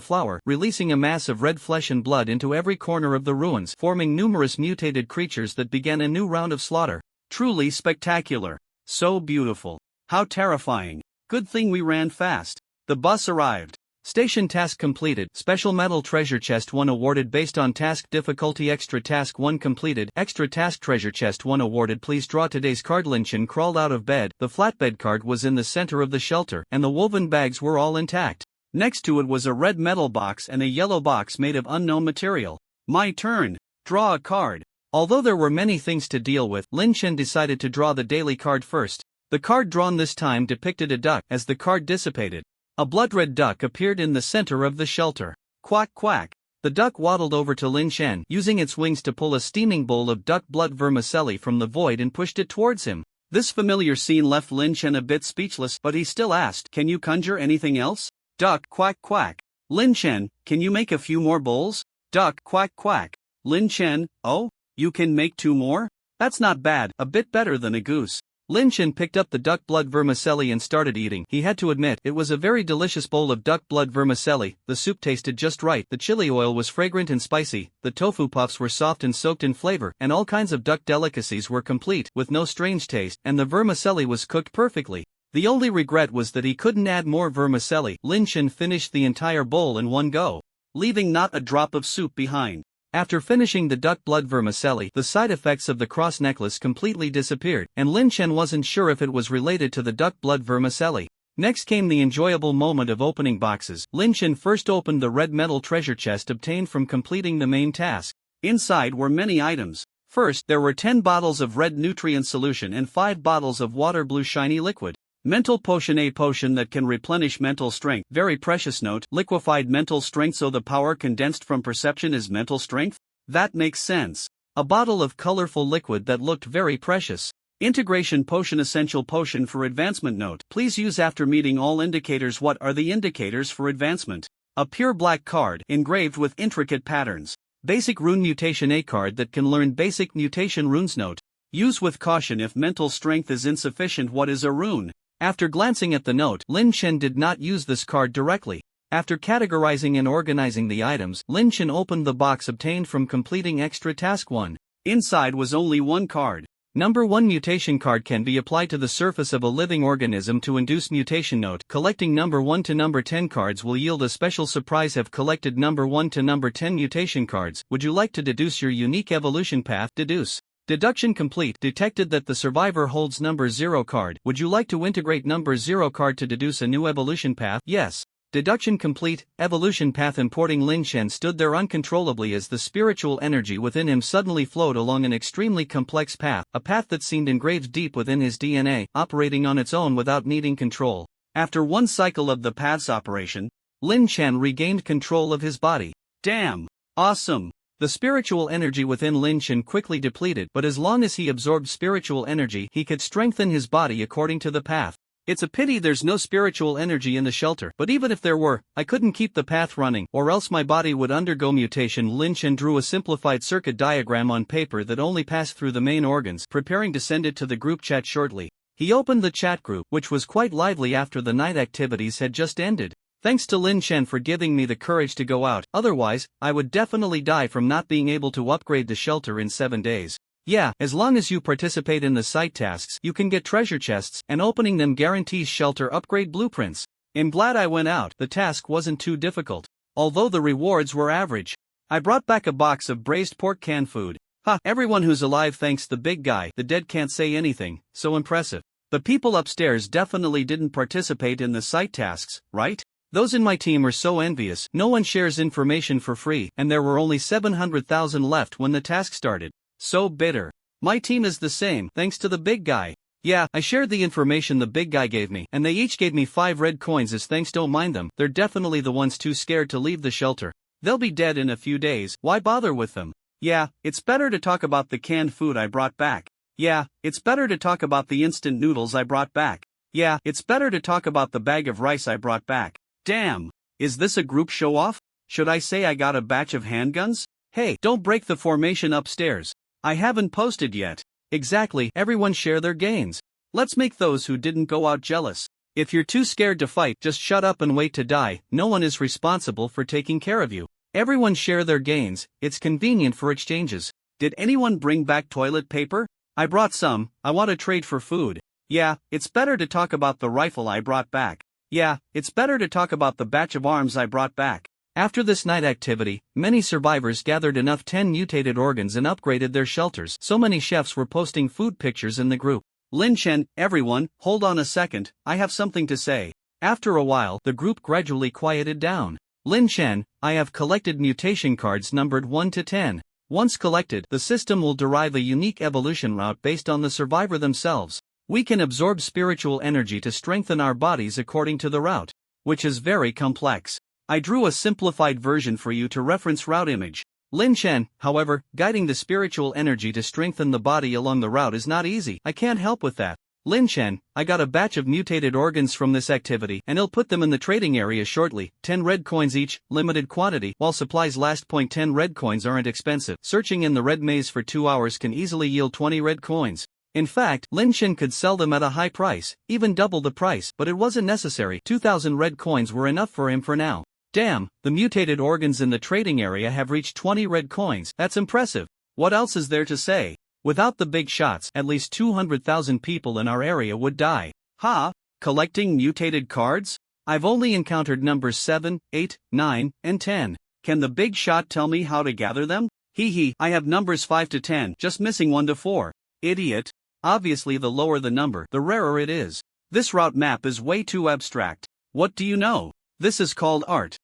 flower, releasing a mass of red flesh and blood into every corner of the ruins, forming numerous mutated creatures that began a new round of slaughter. Truly spectacular. So beautiful. How terrifying. Good thing we ran fast. The bus arrived. Station task completed. Special metal treasure chest 1 awarded based on task difficulty. Extra task 1 completed. Extra task treasure chest 1 awarded. Please draw today's card. Lin Chen crawled out of bed. The flatbed card was in the center of the shelter, and the woven bags were all intact. Next to it was a red metal box and a yellow box made of unknown material. "My turn. Draw a card." Although there were many things to deal with, Lin Chen decided to draw the daily card first. The card drawn this time depicted a duck. As the card dissipated, a blood-red duck appeared in the center of the shelter. Quack quack. The duck waddled over to Lin Chen, using its wings to pull a steaming bowl of duck blood vermicelli from the void and pushed it towards him. This familiar scene left Lin Chen a bit speechless, but he still asked, "Can you conjure anything else?" Duck quack quack. "Lin Chen, can you make a few more bowls?" Duck quack quack. Lin Chen, "Oh, you can make 2 more? That's not bad, a bit better than a goose." Lin Chen picked up the duck blood vermicelli and started eating. He had to admit, it was a very delicious bowl of duck blood vermicelli. The soup tasted just right, the chili oil was fragrant and spicy, the tofu puffs were soft and soaked in flavor, and all kinds of duck delicacies were complete, with no strange taste, and the vermicelli was cooked perfectly. The only regret was that he couldn't add more vermicelli. Lin Chen finished the entire bowl in one go, leaving not a drop of soup behind. After finishing the duck blood vermicelli, the side effects of the cross necklace completely disappeared, and Lin Chen wasn't sure if it was related to the duck blood vermicelli. Next came the enjoyable moment of opening boxes. Lin Chen first opened the red metal treasure chest obtained from completing the main task. Inside were many items. First, there were 10 bottles of red nutrient solution and 5 bottles of water blue shiny liquid. Mental potion, a potion that can replenish mental strength. Very precious. Note, liquefied mental strength, so the power condensed from perception is mental strength? That makes sense. A bottle of colorful liquid that looked very precious. Integration potion, essential potion for advancement. Note, please use after meeting all indicators. What are the indicators for advancement? A pure black card engraved with intricate patterns. Basic rune mutation, a card that can learn basic mutation runes. Note, use with caution if mental strength is insufficient. What is a rune? After glancing at the note, Lin Chen did not use this card directly. After categorizing and organizing the items, Lin Chen opened the box obtained from completing extra task 1. Inside was only one card. Number 1 mutation card can be applied to the surface of a living organism to induce mutation. Note: collecting number 1 to number 10 cards will yield a special surprise. Have collected number 1 to number 10 mutation cards. Would you like to deduce your unique evolution path? Deduce. Deduction complete. Detected that the survivor holds number 0 card. Would you like to integrate number 0 card to deduce a new evolution path? Yes. Deduction complete. Evolution path. Importing. Lin Chen stood there uncontrollably as the spiritual energy within him suddenly flowed along an extremely complex path, a path that seemed engraved deep within his DNA, operating on its own without needing control. After one cycle of the path's operation, Lin Chen regained control of his body. Damn! Awesome! The spiritual energy within Lin Chen quickly depleted, but as long as he absorbed spiritual energy, he could strengthen his body according to the path. It's a pity there's no spiritual energy in the shelter, but even if there were, I couldn't keep the path running, or else my body would undergo mutation. Lin Chen drew a simplified circuit diagram on paper that only passed through the main organs, preparing to send it to the group chat shortly. He opened the chat group, which was quite lively after the night activities had just ended. Thanks to Lin Chen for giving me the courage to go out, otherwise, I would definitely die from not being able to upgrade the shelter in 7 days. Yeah, as long as you participate in the site tasks, you can get treasure chests, and opening them guarantees shelter upgrade blueprints. I'm glad I went out. The task wasn't too difficult, although the rewards were average. I brought back a box of braised pork canned food. Ha, everyone who's alive thanks the big guy. The dead can't say anything, so impressive. The people upstairs definitely didn't participate in the site tasks, right? Those in my team are so envious. No one shares information for free, and there were only 700,000 left when the task started. So bitter. My team is the same, thanks to the big guy. Yeah, I shared the information the big guy gave me, and they each gave me 5 red coins as thanks. Don't mind them, they're definitely the ones too scared to leave the shelter. They'll be dead in a few days, why bother with them? Yeah, it's better to talk about the canned food I brought back. Yeah, it's better to talk about the instant noodles I brought back. Yeah, it's better to talk about the bag of rice I brought back. Damn! Is this a group show-off? Should I say I got a batch of handguns? Hey, don't break the formation upstairs. I haven't posted yet. Exactly, everyone share their gains. Let's make those who didn't go out jealous. If you're too scared to fight, just shut up and wait to die. No one is responsible for taking care of you. Everyone share their gains, it's convenient for exchanges. Did anyone bring back toilet paper? I brought some, I want to trade for food. Yeah, it's better to talk about the rifle I brought back. Yeah, it's better to talk about the batch of arms I brought back. After this night activity, many survivors gathered enough 10 mutated organs and upgraded their shelters. So many chefs were posting food pictures in the group. Lin Chen, everyone, hold on a second, I have something to say. After a while, the group gradually quieted down. Lin Chen, I have collected mutation cards numbered 1 to 10. Once collected, the system will derive a unique evolution route based on the survivor themselves. We can absorb spiritual energy to strengthen our bodies according to the route, which is very complex. I drew a simplified version for you to reference route image. Lin Chen, however, guiding the spiritual energy to strengthen the body along the route is not easy. I can't help with that. Lin Chen, I got a batch of mutated organs from this activity and I'll put them in the trading area shortly. 10 red coins each, limited quantity, while supplies last. 10 red coins aren't expensive. Searching in the red maze for 2 hours can easily yield 20 red coins. In fact, Lin Chen could sell them at a high price, even double the price, but it wasn't necessary. 2,000 red coins were enough for him for now. Damn, the mutated organs in the trading area have reached 20 red coins. That's impressive. What else is there to say? Without the big shots, at least 200,000 people in our area would die. Ha! Collecting mutated cards? I've only encountered numbers 7, 8, 9, and 10. Can the big shot tell me how to gather them? Hee hee, I have numbers 5 to 10, just missing 1 to 4. Idiot. Obviously the lower the number, the rarer it is. This route map is way too abstract. What do you know? This is called art.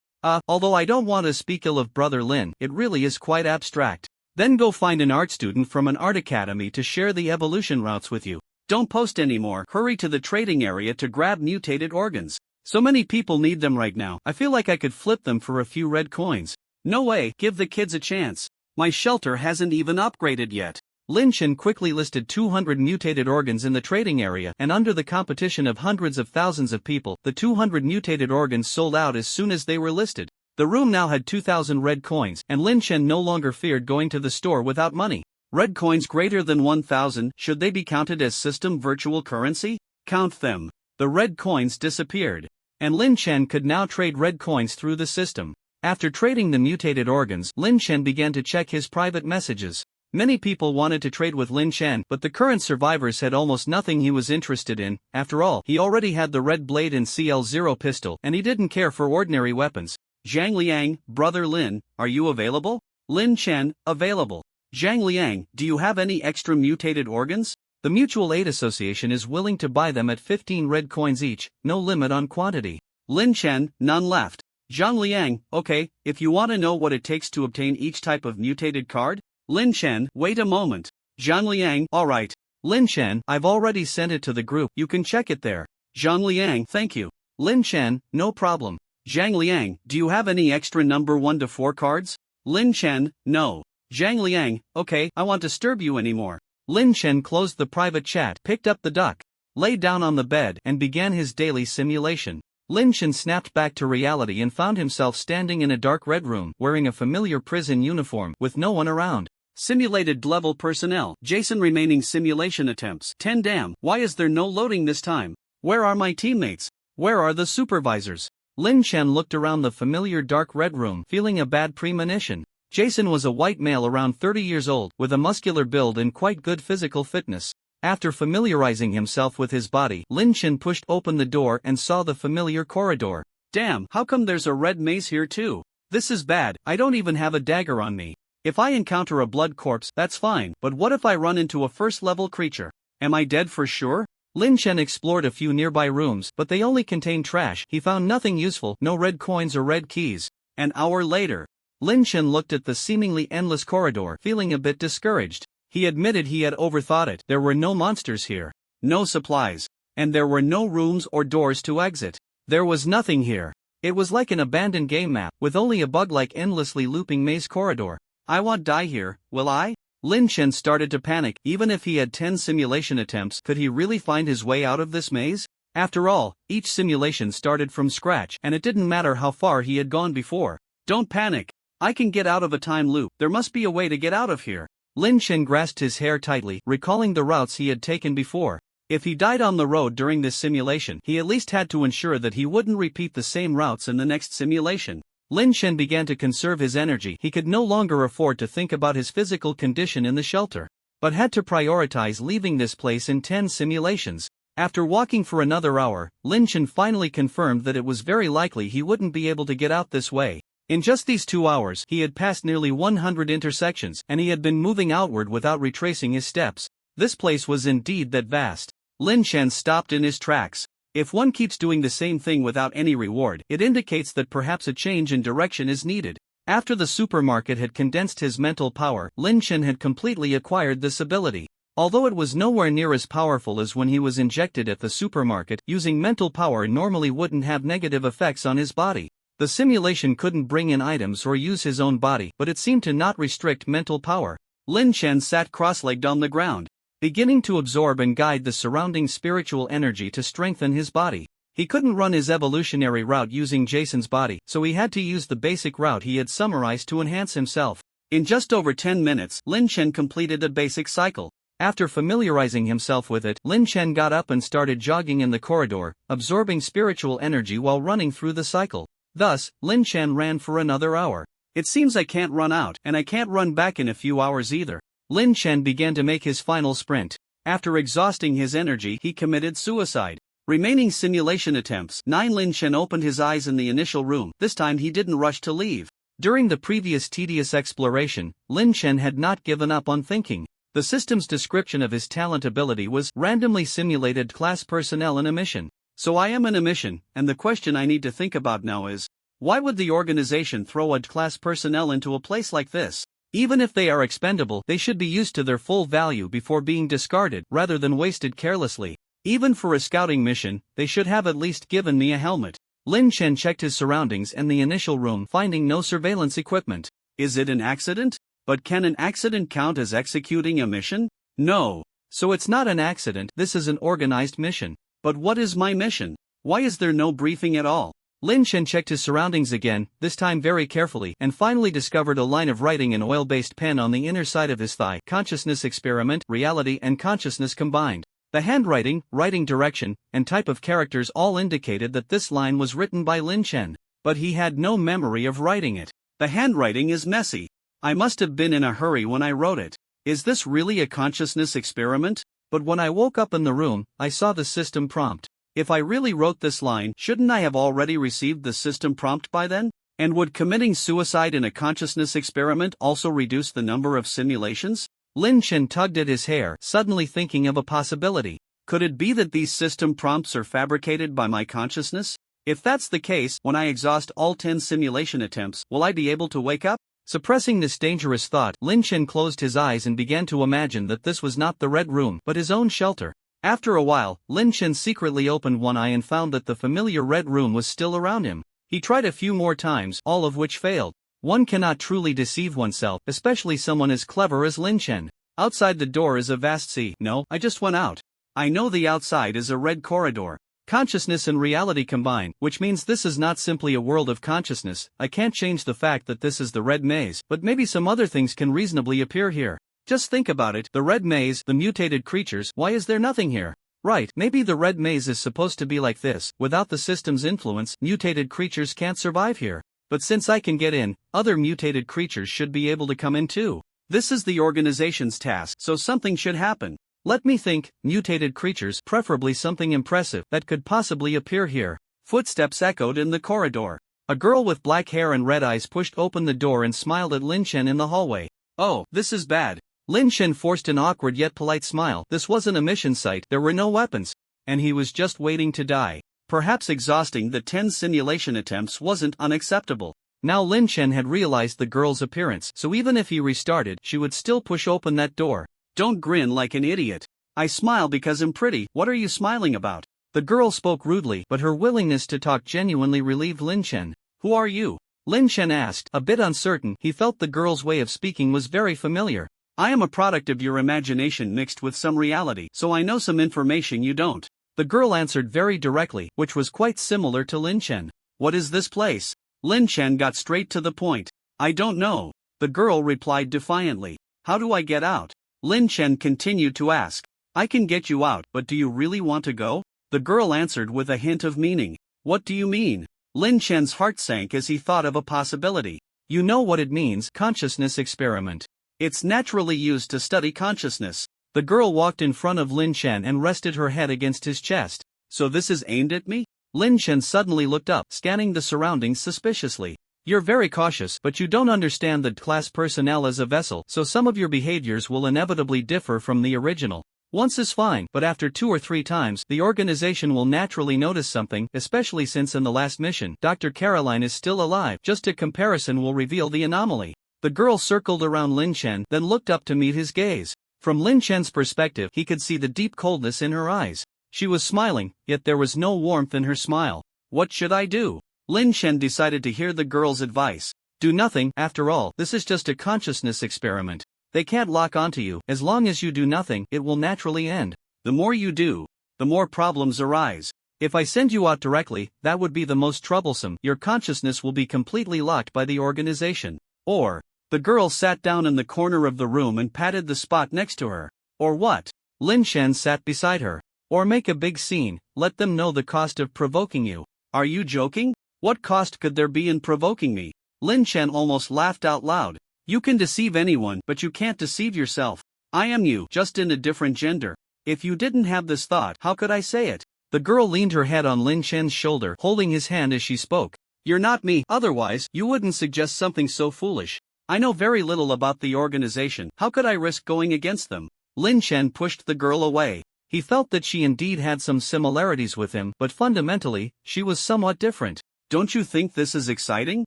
Although I don't want to speak ill of Brother Lin, it really is quite abstract. Then go find an art student from an art academy to share the evolution routes with you. Don't post anymore, hurry to the trading area to grab mutated organs. So many people need them right now, I feel like I could flip them for a few red coins. No way, give the kids a chance. My shelter hasn't even upgraded yet. Lin Chen quickly listed 200 mutated organs in the trading area, and under the competition of hundreds of thousands of people, the 200 mutated organs sold out as soon as they were listed. The room now had 2,000 red coins, and Lin Chen no longer feared going to the store without money. Red coins greater than 1,000, should they be counted as system virtual currency? Count them. The red coins disappeared. and Lin Chen could now trade red coins through the system. After trading the mutated organs, Lin Chen began to check his private messages. Many people wanted to trade with Lin Chen, but the current survivors had almost nothing he was interested in. After all, he already had the red blade and CL0 pistol, and he didn't care for ordinary weapons. Zhang Liang, brother Lin, are you available? Lin Chen, available. Zhang Liang, do you have any extra mutated organs? The Mutual Aid Association is willing to buy them at 15 red coins each, no limit on quantity. Lin Chen, none left. Zhang Liang, okay, if you want to know what it takes to obtain each type of mutated card? Lin Chen, wait a moment. Zhang Liang, alright. Lin Chen, I've already sent it to the group, you can check it there. Zhang Liang, thank you. Lin Chen, no problem. Zhang Liang, do you have any extra number 1 to 4 cards? Lin Chen, no. Zhang Liang, okay, I won't disturb you anymore. Lin Chen closed the private chat, picked up the duck, lay down on the bed and began his daily simulation. Lin Chen snapped back to reality and found himself standing in a dark red room, wearing a familiar prison uniform, with no one around. Simulated level personnel. Jason remaining simulation attempts. 10 damn, why is there no loading this time? Where are my teammates? Where are the supervisors? Lin Chen looked around the familiar dark red room, feeling a bad premonition. Jason was a white male around 30 years old, with a muscular build and quite good physical fitness. After familiarizing himself with his body, Lin Chen pushed open the door and saw the familiar corridor. Damn, how come there's a red maze here too? This is bad, I don't even have a dagger on me. If I encounter a blood corpse, that's fine, but what if I run into a first-level creature? Am I dead for sure? Lin Chen explored a few nearby rooms, but they only contained trash. He found nothing useful, no red coins or red keys. An hour later, Lin Chen looked at the seemingly endless corridor, feeling a bit discouraged. He admitted he had overthought it. There were no monsters here, no supplies, and there were no rooms or doors to exit. There was nothing here. It was like an abandoned game map, with only a bug-like endlessly looping maze corridor. I won't die here, will I? Lin Chen started to panic. Even if he had 10 simulation attempts, could he really find his way out of this maze? After all, each simulation started from scratch, and it didn't matter how far he had gone before. Don't panic. I can get out of a time loop. There must be a way to get out of here. Lin Chen grasped his hair tightly, recalling the routes he had taken before. If he died on the road during this simulation, he at least had to ensure that he wouldn't repeat the same routes in the next simulation. Lin Chen began to conserve his energy. He could no longer afford to think about his physical condition in the shelter, but had to prioritize leaving this place in 10 simulations. After walking for another hour, Lin Chen finally confirmed that it was very likely he wouldn't be able to get out this way. In just these 2 hours, he had passed nearly 100 intersections, and he had been moving outward without retracing his steps. This place was indeed that vast. Lin Chen stopped in his tracks. If one keeps doing the same thing without any reward, it indicates that perhaps a change in direction is needed. After the supermarket had condensed his mental power, Lin Chen had completely acquired this ability. Although it was nowhere near as powerful as when he was injected at the supermarket, using mental power normally wouldn't have negative effects on his body. The simulation couldn't bring in items or use his own body, but it seemed to not restrict mental power. Lin Chen sat cross-legged on the ground, beginning to absorb and guide the surrounding spiritual energy to strengthen his body. He couldn't run his evolutionary route using Jason's body, so he had to use the basic route he had summarized to enhance himself. In just over 10 minutes, Lin Chen completed a basic cycle. After familiarizing himself with it, Lin Chen got up and started jogging in the corridor, absorbing spiritual energy while running through the cycle. Thus, Lin Chen ran for another hour. It seems I can't run out, and I can't run back in a few hours either. Lin Chen began to make his final sprint. After exhausting his energy, he committed suicide. Remaining simulation attempts. 9. Lin Chen opened his eyes in the initial room. This time he didn't rush to leave. During the previous tedious exploration, Lin Chen had not given up on thinking. The system's description of his talent ability was randomly simulated class personnel in a mission. So I am in a mission, and the question I need to think about now is, why would the organization throw a class personnel into a place like this? Even if they are expendable, they should be used to their full value before being discarded, rather than wasted carelessly. Even for a scouting mission, they should have at least given me a helmet. Lin Chen checked his surroundings and the initial room, finding no surveillance equipment. Is it an accident? But can an accident count as executing a mission? No. So it's not an accident, this is an organized mission. But what is my mission? Why is there no briefing at all? Lin Chen checked his surroundings again, this time very carefully, and finally discovered a line of writing in oil-based pen on the inner side of his thigh. Consciousness experiment, reality and consciousness combined. The handwriting, writing direction, and type of characters all indicated that this line was written by Lin Chen, but he had no memory of writing it. The handwriting is messy. I must have been in a hurry when I wrote it. Is this really a consciousness experiment? But when I woke up in the room, I saw the system prompt. If I really wrote this line, shouldn't I have already received the system prompt by then? And would committing suicide in a consciousness experiment also reduce the number of simulations? Lin Chen tugged at his hair, suddenly thinking of a possibility. Could it be that these system prompts are fabricated by my consciousness? If that's the case, when I exhaust all 10 simulation attempts, will I be able to wake up? Suppressing this dangerous thought, Lin Chen closed his eyes and began to imagine that this was not the Red Room, but his own shelter. After a while, Lin Chen secretly opened one eye and found that the familiar Red Room was still around him. He tried a few more times, all of which failed. One cannot truly deceive oneself, especially someone as clever as Lin Chen. Outside the door is a vast sea. No, I just went out. I know the outside is a red corridor. Consciousness and reality combine, which means this is not simply a world of consciousness. I can't change the fact that this is the red maze, but maybe some other things can reasonably appear here. Just think about it, the red maze, the mutated creatures, why is there nothing here? Right, maybe the red maze is supposed to be like this. Without the system's influence, mutated creatures can't survive here. But since I can get in, other mutated creatures should be able to come in too. This is the organization's task, so something should happen. Let me think, mutated creatures, preferably something impressive, that could possibly appear here. Footsteps echoed in the corridor. A girl with black hair and red eyes pushed open the door and smiled at Lin Chen in the hallway. Oh, this is bad. Lin Chen forced an awkward yet polite smile. This wasn't a mission site, there were no weapons. And he was just waiting to die. Perhaps exhausting the 10 simulation attempts wasn't unacceptable. Now Lin Chen had realized the girl's appearance, so even if he restarted, she would still push open that door. Don't grin like an idiot. I smile because I'm pretty, what are you smiling about? The girl spoke rudely, but her willingness to talk genuinely relieved Lin Chen. Who are you? Lin Chen asked, a bit uncertain. He felt the girl's way of speaking was very familiar. I am a product of your imagination mixed with some reality, so I know some information you don't. The girl answered very directly, which was quite similar to Lin Chen. What is this place? Lin Chen got straight to the point. I don't know. The girl replied defiantly. How do I get out? Lin Chen continued to ask. I can get you out, but do you really want to go? The girl answered with a hint of meaning. What do you mean? Lin Chen's heart sank as he thought of a possibility. You know what it means, consciousness experiment. It's naturally used to study consciousness. The girl walked in front of Lin Chen and rested her head against his chest. So this is aimed at me? Lin Chen suddenly looked up, scanning the surroundings suspiciously. You're very cautious, but you don't understand that class personnel is a vessel, so some of your behaviors will inevitably differ from the original. Once is fine, but after 2 or 3 times, the organization will naturally notice something, especially since in the last mission, Dr. Caroline is still alive. Just a comparison will reveal the anomaly. The girl circled around Lin Chen, then looked up to meet his gaze. From Lin Chen's perspective, he could see the deep coldness in her eyes. She was smiling, yet there was no warmth in her smile. What should I do? Lin Chen decided to hear the girl's advice. Do nothing, after all, this is just a consciousness experiment. They can't lock onto you. As long as you do nothing, it will naturally end. The more you do, the more problems arise. If I send you out directly, that would be the most troublesome. Your consciousness will be completely locked by the organization. Or, the girl sat down in the corner of the room and patted the spot next to her. Or what? Lin Chen sat beside her. Or make a big scene, let them know the cost of provoking you. Are you joking? What cost could there be in provoking me? Lin Chen almost laughed out loud. You can deceive anyone, but you can't deceive yourself. I am you, just in a different gender. If you didn't have this thought, how could I say it? The girl leaned her head on Lin Chen's shoulder, holding his hand as she spoke. You're not me, otherwise, you wouldn't suggest something so foolish. I know very little about the organization, how could I risk going against them? Lin Chen pushed the girl away. He felt that she indeed had some similarities with him, but fundamentally, she was somewhat different. Don't you think this is exciting?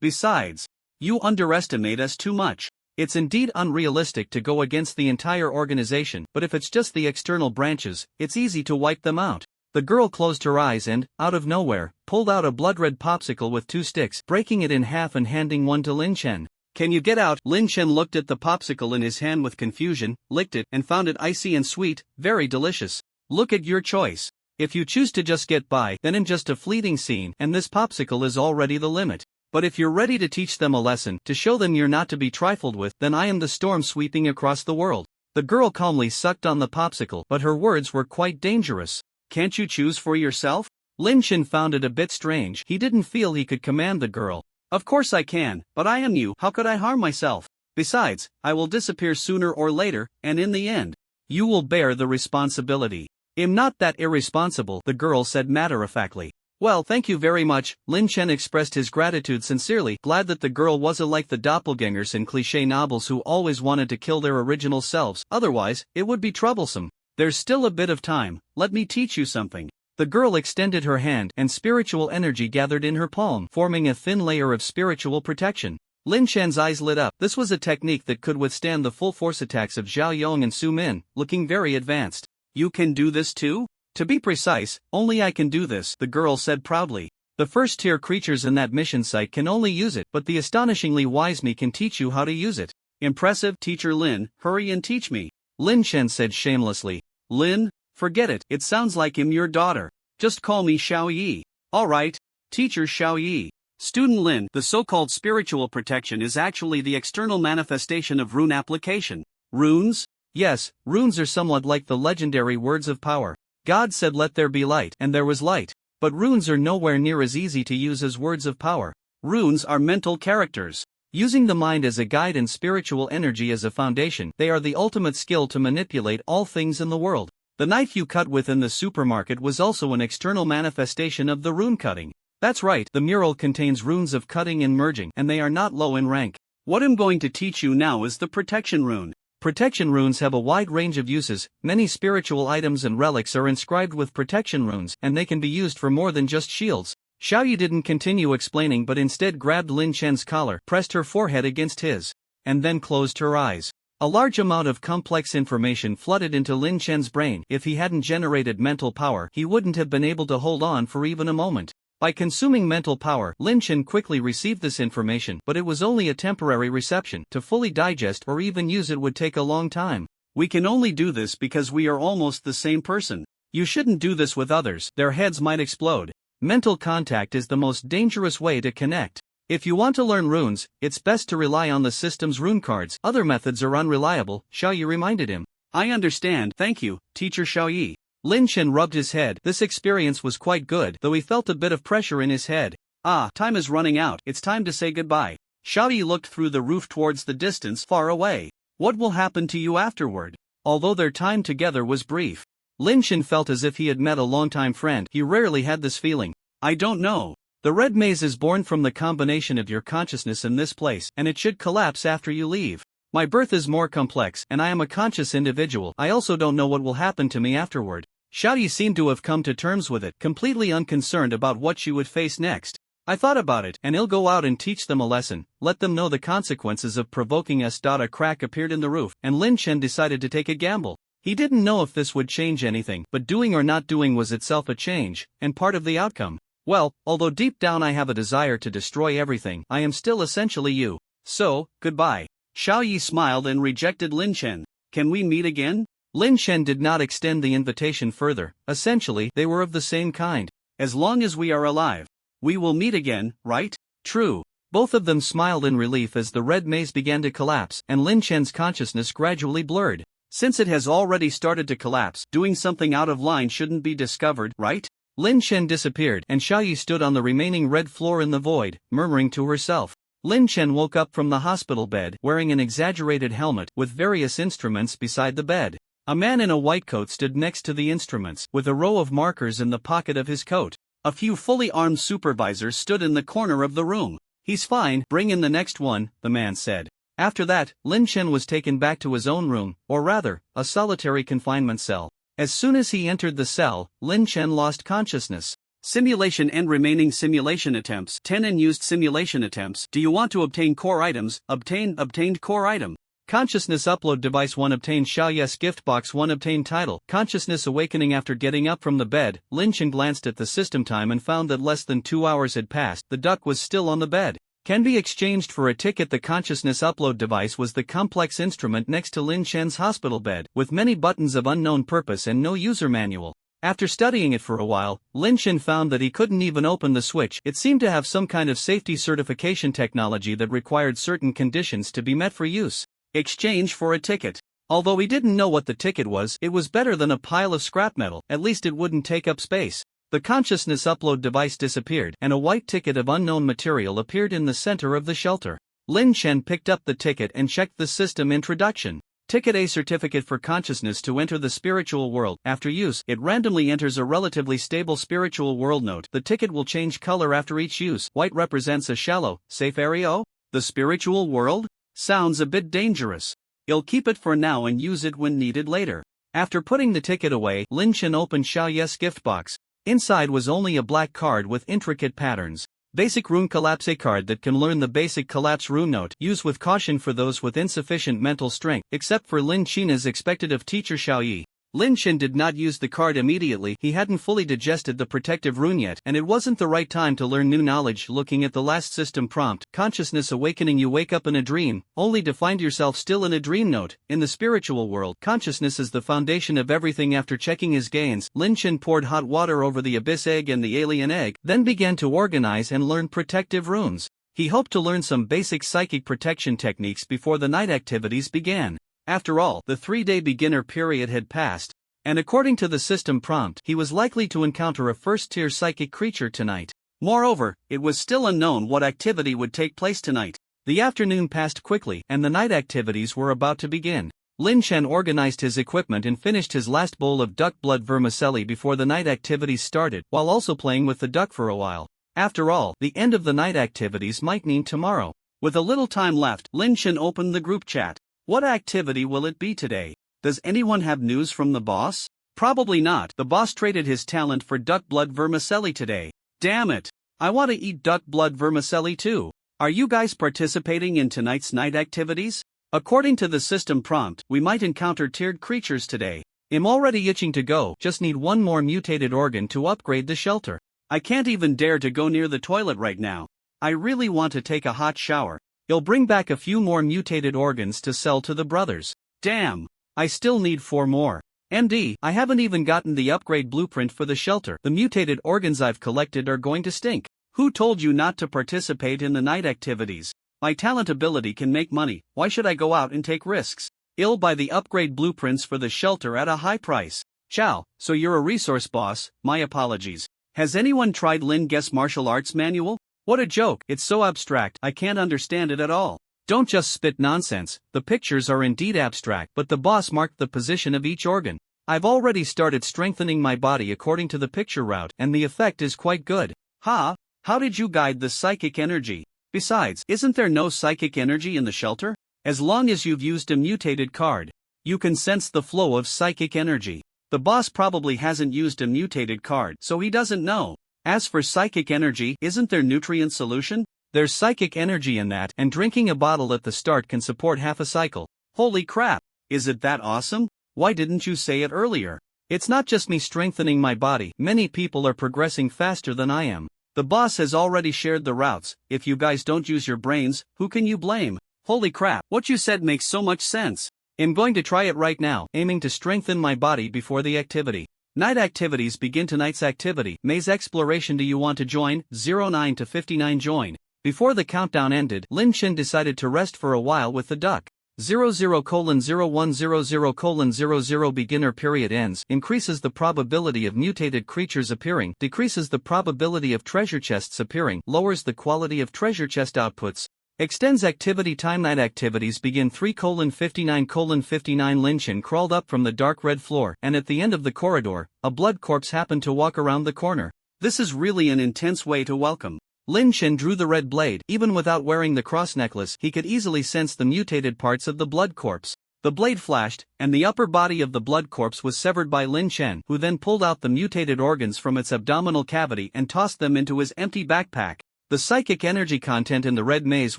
Besides, you underestimate us too much. It's indeed unrealistic to go against the entire organization, but if it's just the external branches, it's easy to wipe them out. The girl closed her eyes and, out of nowhere, pulled out a blood-red popsicle with 2 sticks, breaking it in half and handing one to Lin Chen. Can you get out? Lin Chen looked at the popsicle in his hand with confusion, licked it, and found it icy and sweet, very delicious. Look at your choice. If you choose to just get by, then in just a fleeting scene, and this popsicle is already the limit. But if you're ready to teach them a lesson, to show them you're not to be trifled with, then I am the storm sweeping across the world. The girl calmly sucked on the popsicle, but her words were quite dangerous. Can't you choose for yourself? Lin Chen found it a bit strange. He didn't feel he could command the girl. Of course I can, but I am you. How could I harm myself? Besides, I will disappear sooner or later, and in the end, you will bear the responsibility. I'm not that irresponsible, the girl said matter-of-factly. Well, thank you very much. Lin Chen expressed his gratitude sincerely, glad that the girl wasn't like the doppelgangers in cliché novels who always wanted to kill their original selves, otherwise, it would be troublesome. There's still a bit of time, let me teach you something. The girl extended her hand, and spiritual energy gathered in her palm, forming a thin layer of spiritual protection. Lin Chen's eyes lit up. This was a technique that could withstand the full force attacks of Zhao Yong and Su Min, looking very advanced. You can do this too? To be precise, only I can do this, the girl said proudly. The first-tier creatures in that mission site can only use it, but the astonishingly wise me can teach you how to use it. Impressive, Teacher Lin, hurry and teach me. Lin Chen said shamelessly. Lin? Forget it, it sounds like I'm your daughter. Just call me Xiao Yi. Alright, Teacher Xiao Yi. Student Lin, the so-called spiritual protection is actually the external manifestation of rune application. Runes? Yes, runes are somewhat like the legendary words of power. God said let there be light, and there was light. But runes are nowhere near as easy to use as words of power. Runes are mental characters. Using the mind as a guide and spiritual energy as a foundation, they are the ultimate skill to manipulate all things in the world. The knife you cut with in the supermarket was also an external manifestation of the rune cutting. That's right, the mural contains runes of cutting and merging, and they are not low in rank. What I'm going to teach you now is the protection rune. Protection runes have a wide range of uses. Many spiritual items and relics are inscribed with protection runes, and they can be used for more than just shields. Xiao Yi didn't continue explaining but instead grabbed Lin Chen's collar, pressed her forehead against his, and then closed her eyes. A large amount of complex information flooded into Lin Chen's brain. If he hadn't generated mental power, he wouldn't have been able to hold on for even a moment. By consuming mental power, Lin Chen quickly received this information, but it was only a temporary reception. To fully digest or even use it would take a long time. We can only do this because we are almost the same person. You shouldn't do this with others, their heads might explode. Mental contact is the most dangerous way to connect. If you want to learn runes, it's best to rely on the system's rune cards. Other methods are unreliable, Xiao Yi reminded him. I understand, thank you, Teacher Xiao Yi. Lin Chen rubbed his head. This experience was quite good, though he felt a bit of pressure in his head. Ah, time is running out, it's time to say goodbye. Xiao Yi looked through the roof towards the distance far away. What will happen to you afterward? Although their time together was brief, Lin Chen felt as if he had met a longtime friend. He rarely had this feeling. I don't know. The red maze is born from the combination of your consciousness in this place, and it should collapse after you leave. My birth is more complex, and I am a conscious individual. I also don't know what will happen to me afterward. Xiao Yi seemed to have come to terms with it, completely unconcerned about what she would face next. I thought about it, and I'll go out and teach them a lesson, let them know the consequences of provoking us. A crack appeared in the roof, and Lin Chen decided to take a gamble. He didn't know if this would change anything, but doing or not doing was itself a change, and part of the outcome. Well, although deep down I have a desire to destroy everything, I am still essentially you. So, goodbye. Xiao Yi smiled and rejected Lin Chen. Can we meet again? Lin Chen did not extend the invitation further. Essentially, they were of the same kind. As long as we are alive, we will meet again, right? True. Both of them smiled in relief as the red maze began to collapse, and Lin Chen's consciousness gradually blurred. Since it has already started to collapse, doing something out of line shouldn't be discovered, right? Lin Chen disappeared, and Xiao Yi stood on the remaining red floor in the void, murmuring to herself. Lin Chen woke up from the hospital bed, wearing an exaggerated helmet, with various instruments beside the bed. A man in a white coat stood next to the instruments, with a row of markers in the pocket of his coat. A few fully armed supervisors stood in the corner of the room. He's fine, bring in the next one, the man said. After that, Lin Chen was taken back to his own room, or rather, a solitary confinement cell. As soon as he entered the cell, Lin Chen lost consciousness. Simulation and remaining simulation attempts. 10 unused simulation attempts. Do you want to obtain core items? Obtained core item. Consciousness upload device 1 obtained. Xiao Yes gift box 1 obtained. Title. Consciousness awakening. After getting up from the bed, Lin Chen glanced at the system time and found that less than 2 hours had passed. The duck was still on the bed. Can be exchanged for a ticket. The consciousness upload device was the complex instrument next to Lin Chen's hospital bed, with many buttons of unknown purpose and no user manual. After studying it for a while, Lin Chen found that he couldn't even open the switch. It seemed to have some kind of safety certification technology that required certain conditions to be met for use. Exchange for a ticket. Although he didn't know what the ticket was, it was better than a pile of scrap metal, at least it wouldn't take up space. The consciousness upload device disappeared, and a white ticket of unknown material appeared in the center of the shelter. Lin Chen picked up the ticket and checked the system introduction. Ticket A, certificate for consciousness to enter the spiritual world. After use, it randomly enters a relatively stable spiritual world. Note: the ticket will change color after each use. White represents a shallow, safe area. Oh, the spiritual world? Sounds a bit dangerous. I'll keep it for now and use it when needed later. After putting the ticket away, Lin Chen opened Xiaoye's gift box. Inside was only a black card with intricate patterns. Basic Rune Collapse, a card that can learn the basic collapse rune. Note: use with caution for those with insufficient mental strength, except for Lin Chen as expected of teacher Xiaoye. Lin Chen did not use the card immediately. He hadn't fully digested the protective rune yet, and it wasn't the right time to learn new knowledge. Looking at the last system prompt, consciousness awakening. You wake up in a dream, only to find yourself still in a dream. Note: in the spiritual world, consciousness is the foundation of everything. After checking his gains, Lin Chen poured hot water over the abyss egg and the alien egg, then began to organize and learn protective runes. He hoped to learn some basic psychic protection techniques before the night activities began. After all, the 3-day beginner period had passed, and according to the system prompt, he was likely to encounter a first-tier psychic creature tonight. Moreover, it was still unknown what activity would take place tonight. The afternoon passed quickly, and the night activities were about to begin. Lin Chen organized his equipment and finished his last bowl of duck blood vermicelli before the night activities started, while also playing with the duck for a while. After all, the end of the night activities might mean tomorrow. With a little time left, Lin Chen opened the group chat. What activity will it be today? Does anyone have news from the boss? Probably not. The boss traded his talent for duck blood vermicelli today. Damn it! I want to eat duck blood vermicelli too. Are you guys participating in tonight's night activities? According to the system prompt, we might encounter tiered creatures today. I'm already itching to go, just need one more mutated organ to upgrade the shelter. I can't even dare to go near the toilet right now. I really want to take a hot shower. You'll bring back a few more mutated organs to sell to the brothers. Damn! I still need 4 more. MD, I haven't even gotten the upgrade blueprint for the shelter. The mutated organs I've collected are going to stink. Who told you not to participate in the night activities? My talent ability can make money, why should I go out and take risks? I'll buy the upgrade blueprints for the shelter at a high price. Chow, so you're a resource boss, my apologies. Has anyone tried Lin Guess martial arts manual? What a joke, it's so abstract I can't understand it at all. Don't just spit nonsense, the pictures are indeed abstract, but the boss marked the position of each organ. I've already started strengthening my body according to the picture route, and the effect is quite good. Ha! How did you guide the psychic energy? Besides, isn't there no psychic energy in the shelter? As long as you've used a mutated card, you can sense the flow of psychic energy. The boss probably hasn't used a mutated card, so he doesn't know. As for psychic energy, isn't there nutrient solution? There's psychic energy in that, and drinking a bottle at the start can support half a cycle. Holy crap! Is it that awesome? Why didn't you say it earlier? It's not just me strengthening my body, many people are progressing faster than I am. The boss has already shared the routes. If you guys don't use your brains, who can you blame? Holy crap, what you said makes so much sense. I'm going to try it right now, aiming to strengthen my body before the activity. Night activities begin. Tonight's activity, Maze Exploration. Do you want to join? 09 to 59 join. Before the countdown ended, Lin Chen decided to rest for a while with the duck. 00:0100:00 beginner period ends. Increases the probability of mutated creatures appearing. Decreases the probability of treasure chests appearing. Lowers the quality of treasure chest outputs. Extends activity time. Night activities begin. 3:59:59 Lin Chen crawled up from the dark red floor, and at the end of the corridor, a blood corpse happened to walk around the corner. This is really an intense way to welcome. Lin Chen drew the red blade. Even without wearing the cross necklace, he could easily sense the mutated parts of the blood corpse. The blade flashed, and the upper body of the blood corpse was severed by Lin Chen, who then pulled out the mutated organs from its abdominal cavity and tossed them into his empty backpack. The psychic energy content in the red maze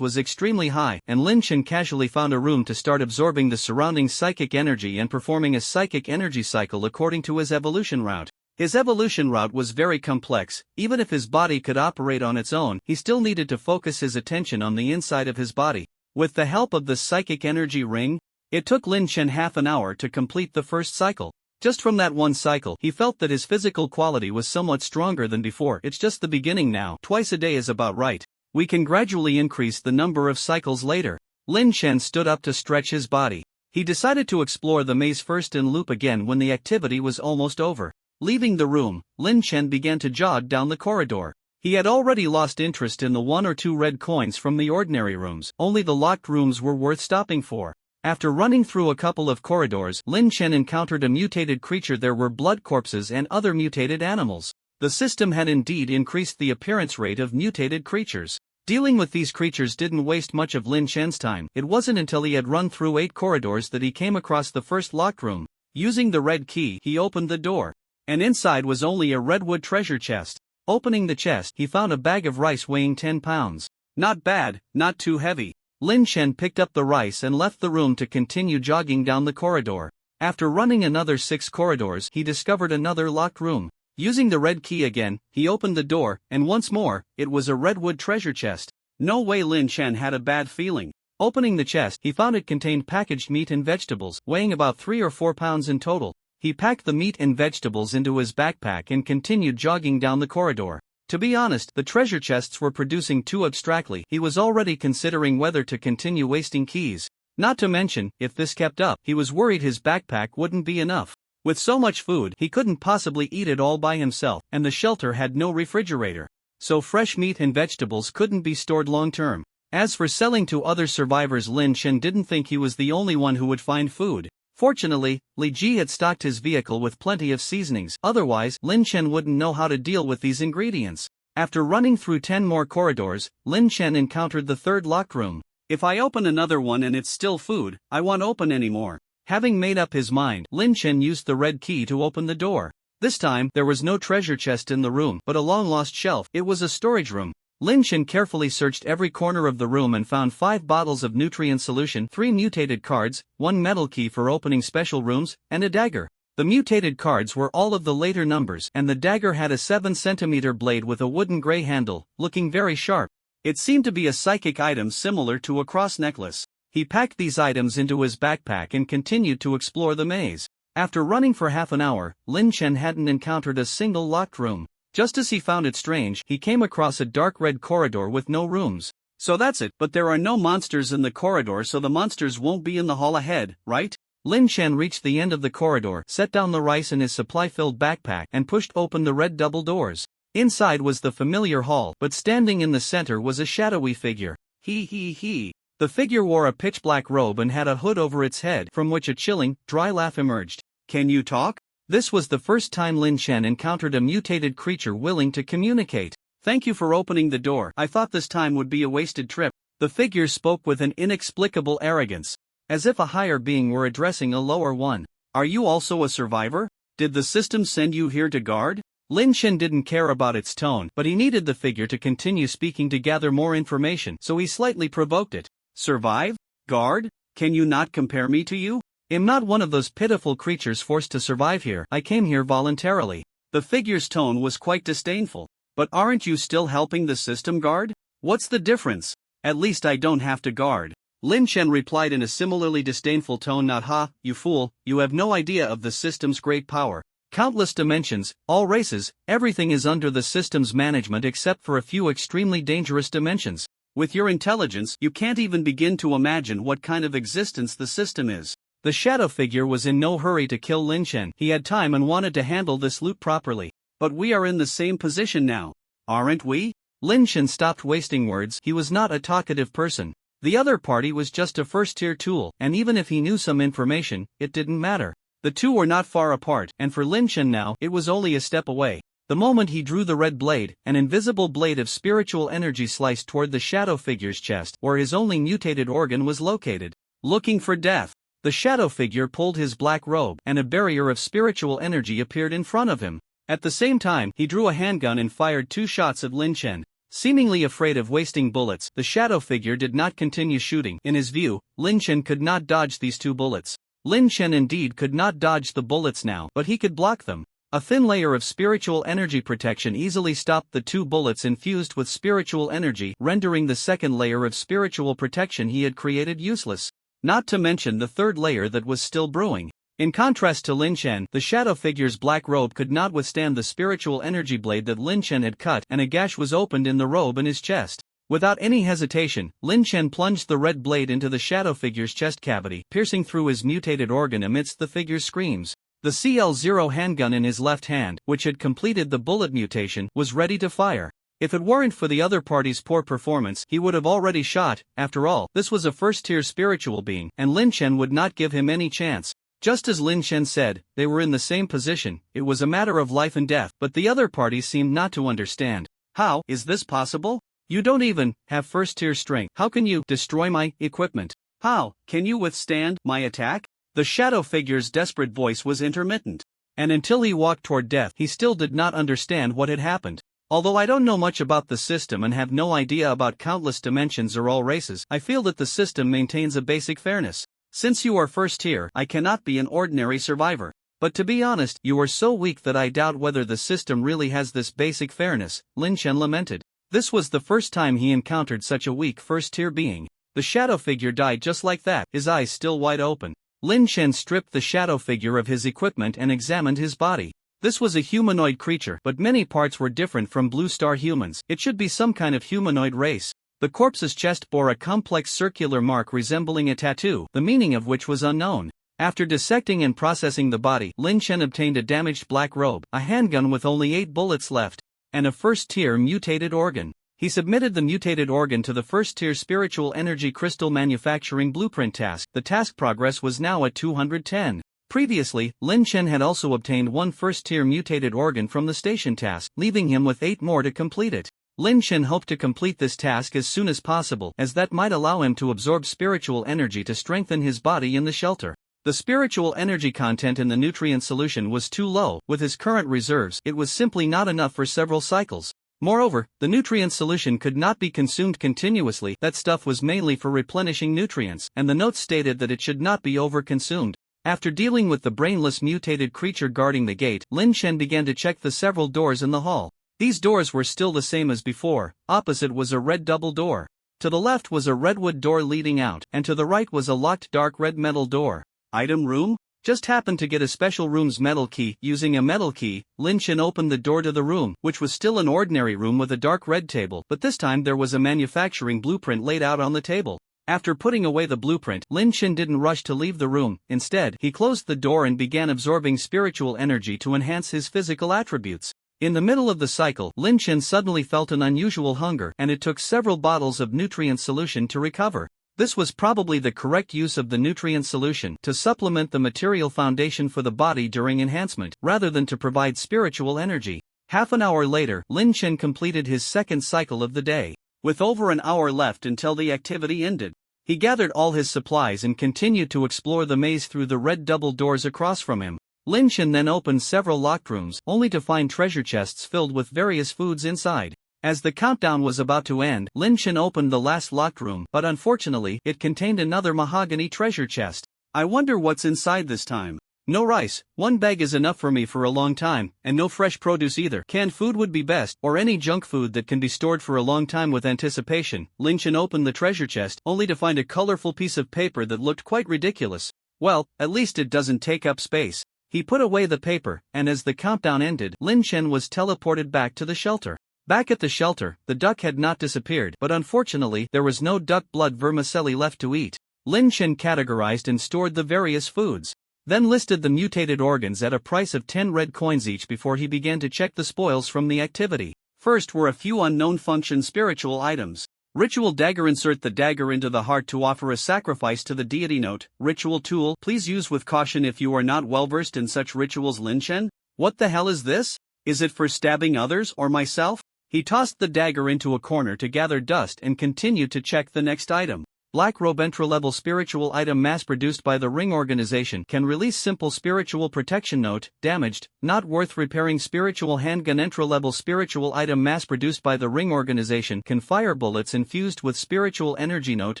was extremely high, and Lin Chen casually found a room to start absorbing the surrounding psychic energy and performing a psychic energy cycle according to his evolution route. His evolution route was very complex. Even if his body could operate on its own, he still needed to focus his attention on the inside of his body. With the help of the psychic energy ring, it took Lin Chen half an hour to complete the first cycle. Just from that one cycle, he felt that his physical quality was somewhat stronger than before. It's just the beginning now. Twice a day is about right. We can gradually increase the number of cycles later. Lin Chen stood up to stretch his body. He decided to explore the maze first and loop again when the activity was almost over. Leaving the room, Lin Chen began to jog down the corridor. He had already lost interest in the 1 or 2 red coins from the ordinary rooms, only the locked rooms were worth stopping for. After running through a couple of corridors, Lin Chen encountered a mutated creature. There were blood corpses and other mutated animals. The system had indeed increased the appearance rate of mutated creatures. Dealing with these creatures didn't waste much of Lin Chen's time. It wasn't until he had run through 8 corridors that he came across the first locked room. Using the red key, he opened the door. And inside was only a redwood treasure chest. Opening the chest, he found a bag of rice weighing 10 pounds. Not bad, not too heavy. Lin Chen picked up the rice and left the room to continue jogging down the corridor. After running another 6 corridors, he discovered another locked room. Using the red key again, he opened the door, and once more, it was a redwood treasure chest. No way. Lin Chen had a bad feeling. Opening the chest, he found it contained packaged meat and vegetables, weighing about 3 or 4 pounds in total. He packed the meat and vegetables into his backpack and continued jogging down the corridor. To be honest, the treasure chests were producing too abstractly. He was already considering whether to continue wasting keys. Not to mention, if this kept up, he was worried his backpack wouldn't be enough. With so much food, he couldn't possibly eat it all by himself, and the shelter had no refrigerator. So fresh meat and vegetables couldn't be stored long term. As for selling to other survivors, Lin Chen didn't think he was the only one who would find food. Fortunately, Li Ji had stocked his vehicle with plenty of seasonings, otherwise, Lin Chen wouldn't know how to deal with these ingredients. After running through 10 more corridors, Lin Chen encountered the third locked room. If I open another one and it's still food, I won't open anymore. Having made up his mind, Lin Chen used the red key to open the door. This time, there was no treasure chest in the room, but a long-lost shelf. It was a storage room. Lin Chen carefully searched every corner of the room and found 5 bottles of nutrient solution, 3 mutated cards, 1 metal key for opening special rooms, and a dagger. The mutated cards were all of the later numbers, and the dagger had a 7-centimeter blade with a wooden gray handle, looking very sharp. It seemed to be a psychic item similar to a cross necklace. He packed these items into his backpack and continued to explore the maze. After running for half an hour, Lin Chen hadn't encountered a single locked room. Just as he found it strange, he came across a dark red corridor with no rooms. So that's it, but there are no monsters in the corridor, so the monsters won't be in the hall ahead, right? Lin Chen reached the end of the corridor, set down the rice in his supply-filled backpack, and pushed open the red double doors. Inside was the familiar hall, but standing in the center was a shadowy figure. He. The figure wore a pitch-black robe and had a hood over its head, from which a chilling, dry laugh emerged. Can you talk? This was the first time Lin Chen encountered a mutated creature willing to communicate. Thank you for opening the door. I thought this time would be a wasted trip. The figure spoke with an inexplicable arrogance, as if a higher being were addressing a lower one. Are you also a survivor? Did the system send you here to guard? Lin Chen didn't care about its tone, but he needed the figure to continue speaking to gather more information, so he slightly provoked it. Survive? Guard? Can you not compare me to you? I'm not one of those pitiful creatures forced to survive here. I came here voluntarily. The figure's tone was quite disdainful. But aren't you still helping the system guard? What's the difference? At least I don't have to guard. Lin Chen replied in a similarly disdainful tone. Not ha, you fool, you have no idea of the system's great power. Countless dimensions, all races, everything is under the system's management except for a few extremely dangerous dimensions. With your intelligence, you can't even begin to imagine what kind of existence the system is. The shadow figure was in no hurry to kill Lin Chen. He had time and wanted to handle this loot properly. But we are in the same position now, aren't we? Lin Chen stopped wasting words. He was not a talkative person. The other party was just a first-tier tool, and even if he knew some information, it didn't matter. The two were not far apart, and for Lin Chen now, it was only a step away. The moment he drew the red blade, an invisible blade of spiritual energy sliced toward the shadow figure's chest, where his only mutated organ was located. Looking for death. The shadow figure pulled his black robe, and a barrier of spiritual energy appeared in front of him. At the same time, he drew a handgun and fired 2 shots at Lin Chen. Seemingly afraid of wasting bullets, the shadow figure did not continue shooting. In his view, Lin Chen could not dodge these 2 bullets. Lin Chen indeed could not dodge the bullets now, but he could block them. A thin layer of spiritual energy protection easily stopped the 2 bullets infused with spiritual energy, rendering the second layer of spiritual protection he had created useless. Not to mention the third layer that was still brewing. In contrast to Lin Chen, the shadow figure's black robe could not withstand the spiritual energy blade that Lin Chen had cut, and a gash was opened in the robe in his chest. Without any hesitation, Lin Chen plunged the red blade into the shadow figure's chest cavity, piercing through his mutated organ amidst the figure's screams. The CL-0 handgun in his left hand, which had completed the bullet mutation, was ready to fire. If it weren't for the other party's poor performance, he would have already shot. After all, this was a first-tier spiritual being, and Lin Chen would not give him any chance. Just as Lin Chen said, they were in the same position, it was a matter of life and death, but the other party seemed not to understand. How is this possible? You don't even have first-tier strength. How can you destroy my equipment? How can you withstand my attack? The shadow figure's desperate voice was intermittent. And until he walked toward death, he still did not understand what had happened. Although I don't know much about the system and have no idea about countless dimensions or all races, I feel that the system maintains a basic fairness. Since you are first tier, I cannot be an ordinary survivor. But to be honest, you are so weak that I doubt whether the system really has this basic fairness, Lin Chen lamented. This was the first time he encountered such a weak first-tier being. The shadow figure died just like that, his eyes still wide open. Lin Chen stripped the shadow figure of his equipment and examined his body. This was a humanoid creature, but many parts were different from Blue Star humans. It should be some kind of humanoid race. The corpse's chest bore a complex circular mark resembling a tattoo, the meaning of which was unknown. After dissecting and processing the body, Lin Chen obtained a damaged black robe, a handgun with only 8 bullets left, and a first-tier mutated organ. He submitted the mutated organ to the first-tier spiritual energy crystal manufacturing blueprint task. The task progress was now at 210. Previously, Lin Chen had also obtained one first-tier mutated organ from the station task, leaving him with 8 more to complete it. Lin Chen hoped to complete this task as soon as possible, as that might allow him to absorb spiritual energy to strengthen his body in the shelter. The spiritual energy content in the nutrient solution was too low. With his current reserves, it was simply not enough for several cycles. Moreover, the nutrient solution could not be consumed continuously. That stuff was mainly for replenishing nutrients, and the notes stated that it should not be overconsumed. After dealing with the brainless mutated creature guarding the gate, Lin Chen began to check the several doors in the hall. These doors were still the same as before. Opposite was a red double door. To the left was a redwood door leading out, and to the right was a locked dark red metal door. Item room? Just happened to get a special room's metal key. Using a metal key, Lin Chen opened the door to the room, which was still an ordinary room with a dark red table, but this time there was a manufacturing blueprint laid out on the table. After putting away the blueprint, Lin Chen didn't rush to leave the room. Instead, he closed the door and began absorbing spiritual energy to enhance his physical attributes. In the middle of the cycle, Lin Chen suddenly felt an unusual hunger, and it took several bottles of nutrient solution to recover. This was probably the correct use of the nutrient solution to supplement the material foundation for the body during enhancement, rather than to provide spiritual energy. Half an hour later, Lin Chen completed his second cycle of the day. With over an hour left until the activity ended, he gathered all his supplies and continued to explore the maze through the red double doors across from him. Lin Chen then opened several locked rooms, only to find treasure chests filled with various foods inside. As the countdown was about to end, Lin Chen opened the last locked room, but unfortunately, it contained another mahogany treasure chest. I wonder what's inside this time. No rice, 1 bag is enough for me for a long time, and no fresh produce either. Canned food would be best, or any junk food that can be stored for a long time with anticipation. Lin Chen opened the treasure chest, only to find a colorful piece of paper that looked quite ridiculous. Well, at least it doesn't take up space. He put away the paper, and as the countdown ended, Lin Chen was teleported back to the shelter. Back at the shelter, the duck had not disappeared, but unfortunately, there was no duck blood vermicelli left to eat. Lin Chen categorized and stored the various foods, then listed the mutated organs at a price of 10 red coins each before he began to check the spoils from the activity. First were a few unknown function spiritual items. Ritual dagger. Insert the dagger into the heart to offer a sacrifice to the deity. Note, ritual tool, please use with caution if you are not well versed in such rituals. Lin Chen? What the hell is this? Is it for stabbing others or myself? He tossed the dagger into a corner to gather dust and continued to check the next item. Black robe. Entry-level spiritual item mass-produced by the Ring organization, can release simple spiritual protection. Note, damaged, not worth repairing. Spiritual handgun. Entry-level spiritual item mass-produced by the Ring organization, can fire bullets infused with spiritual energy. Note,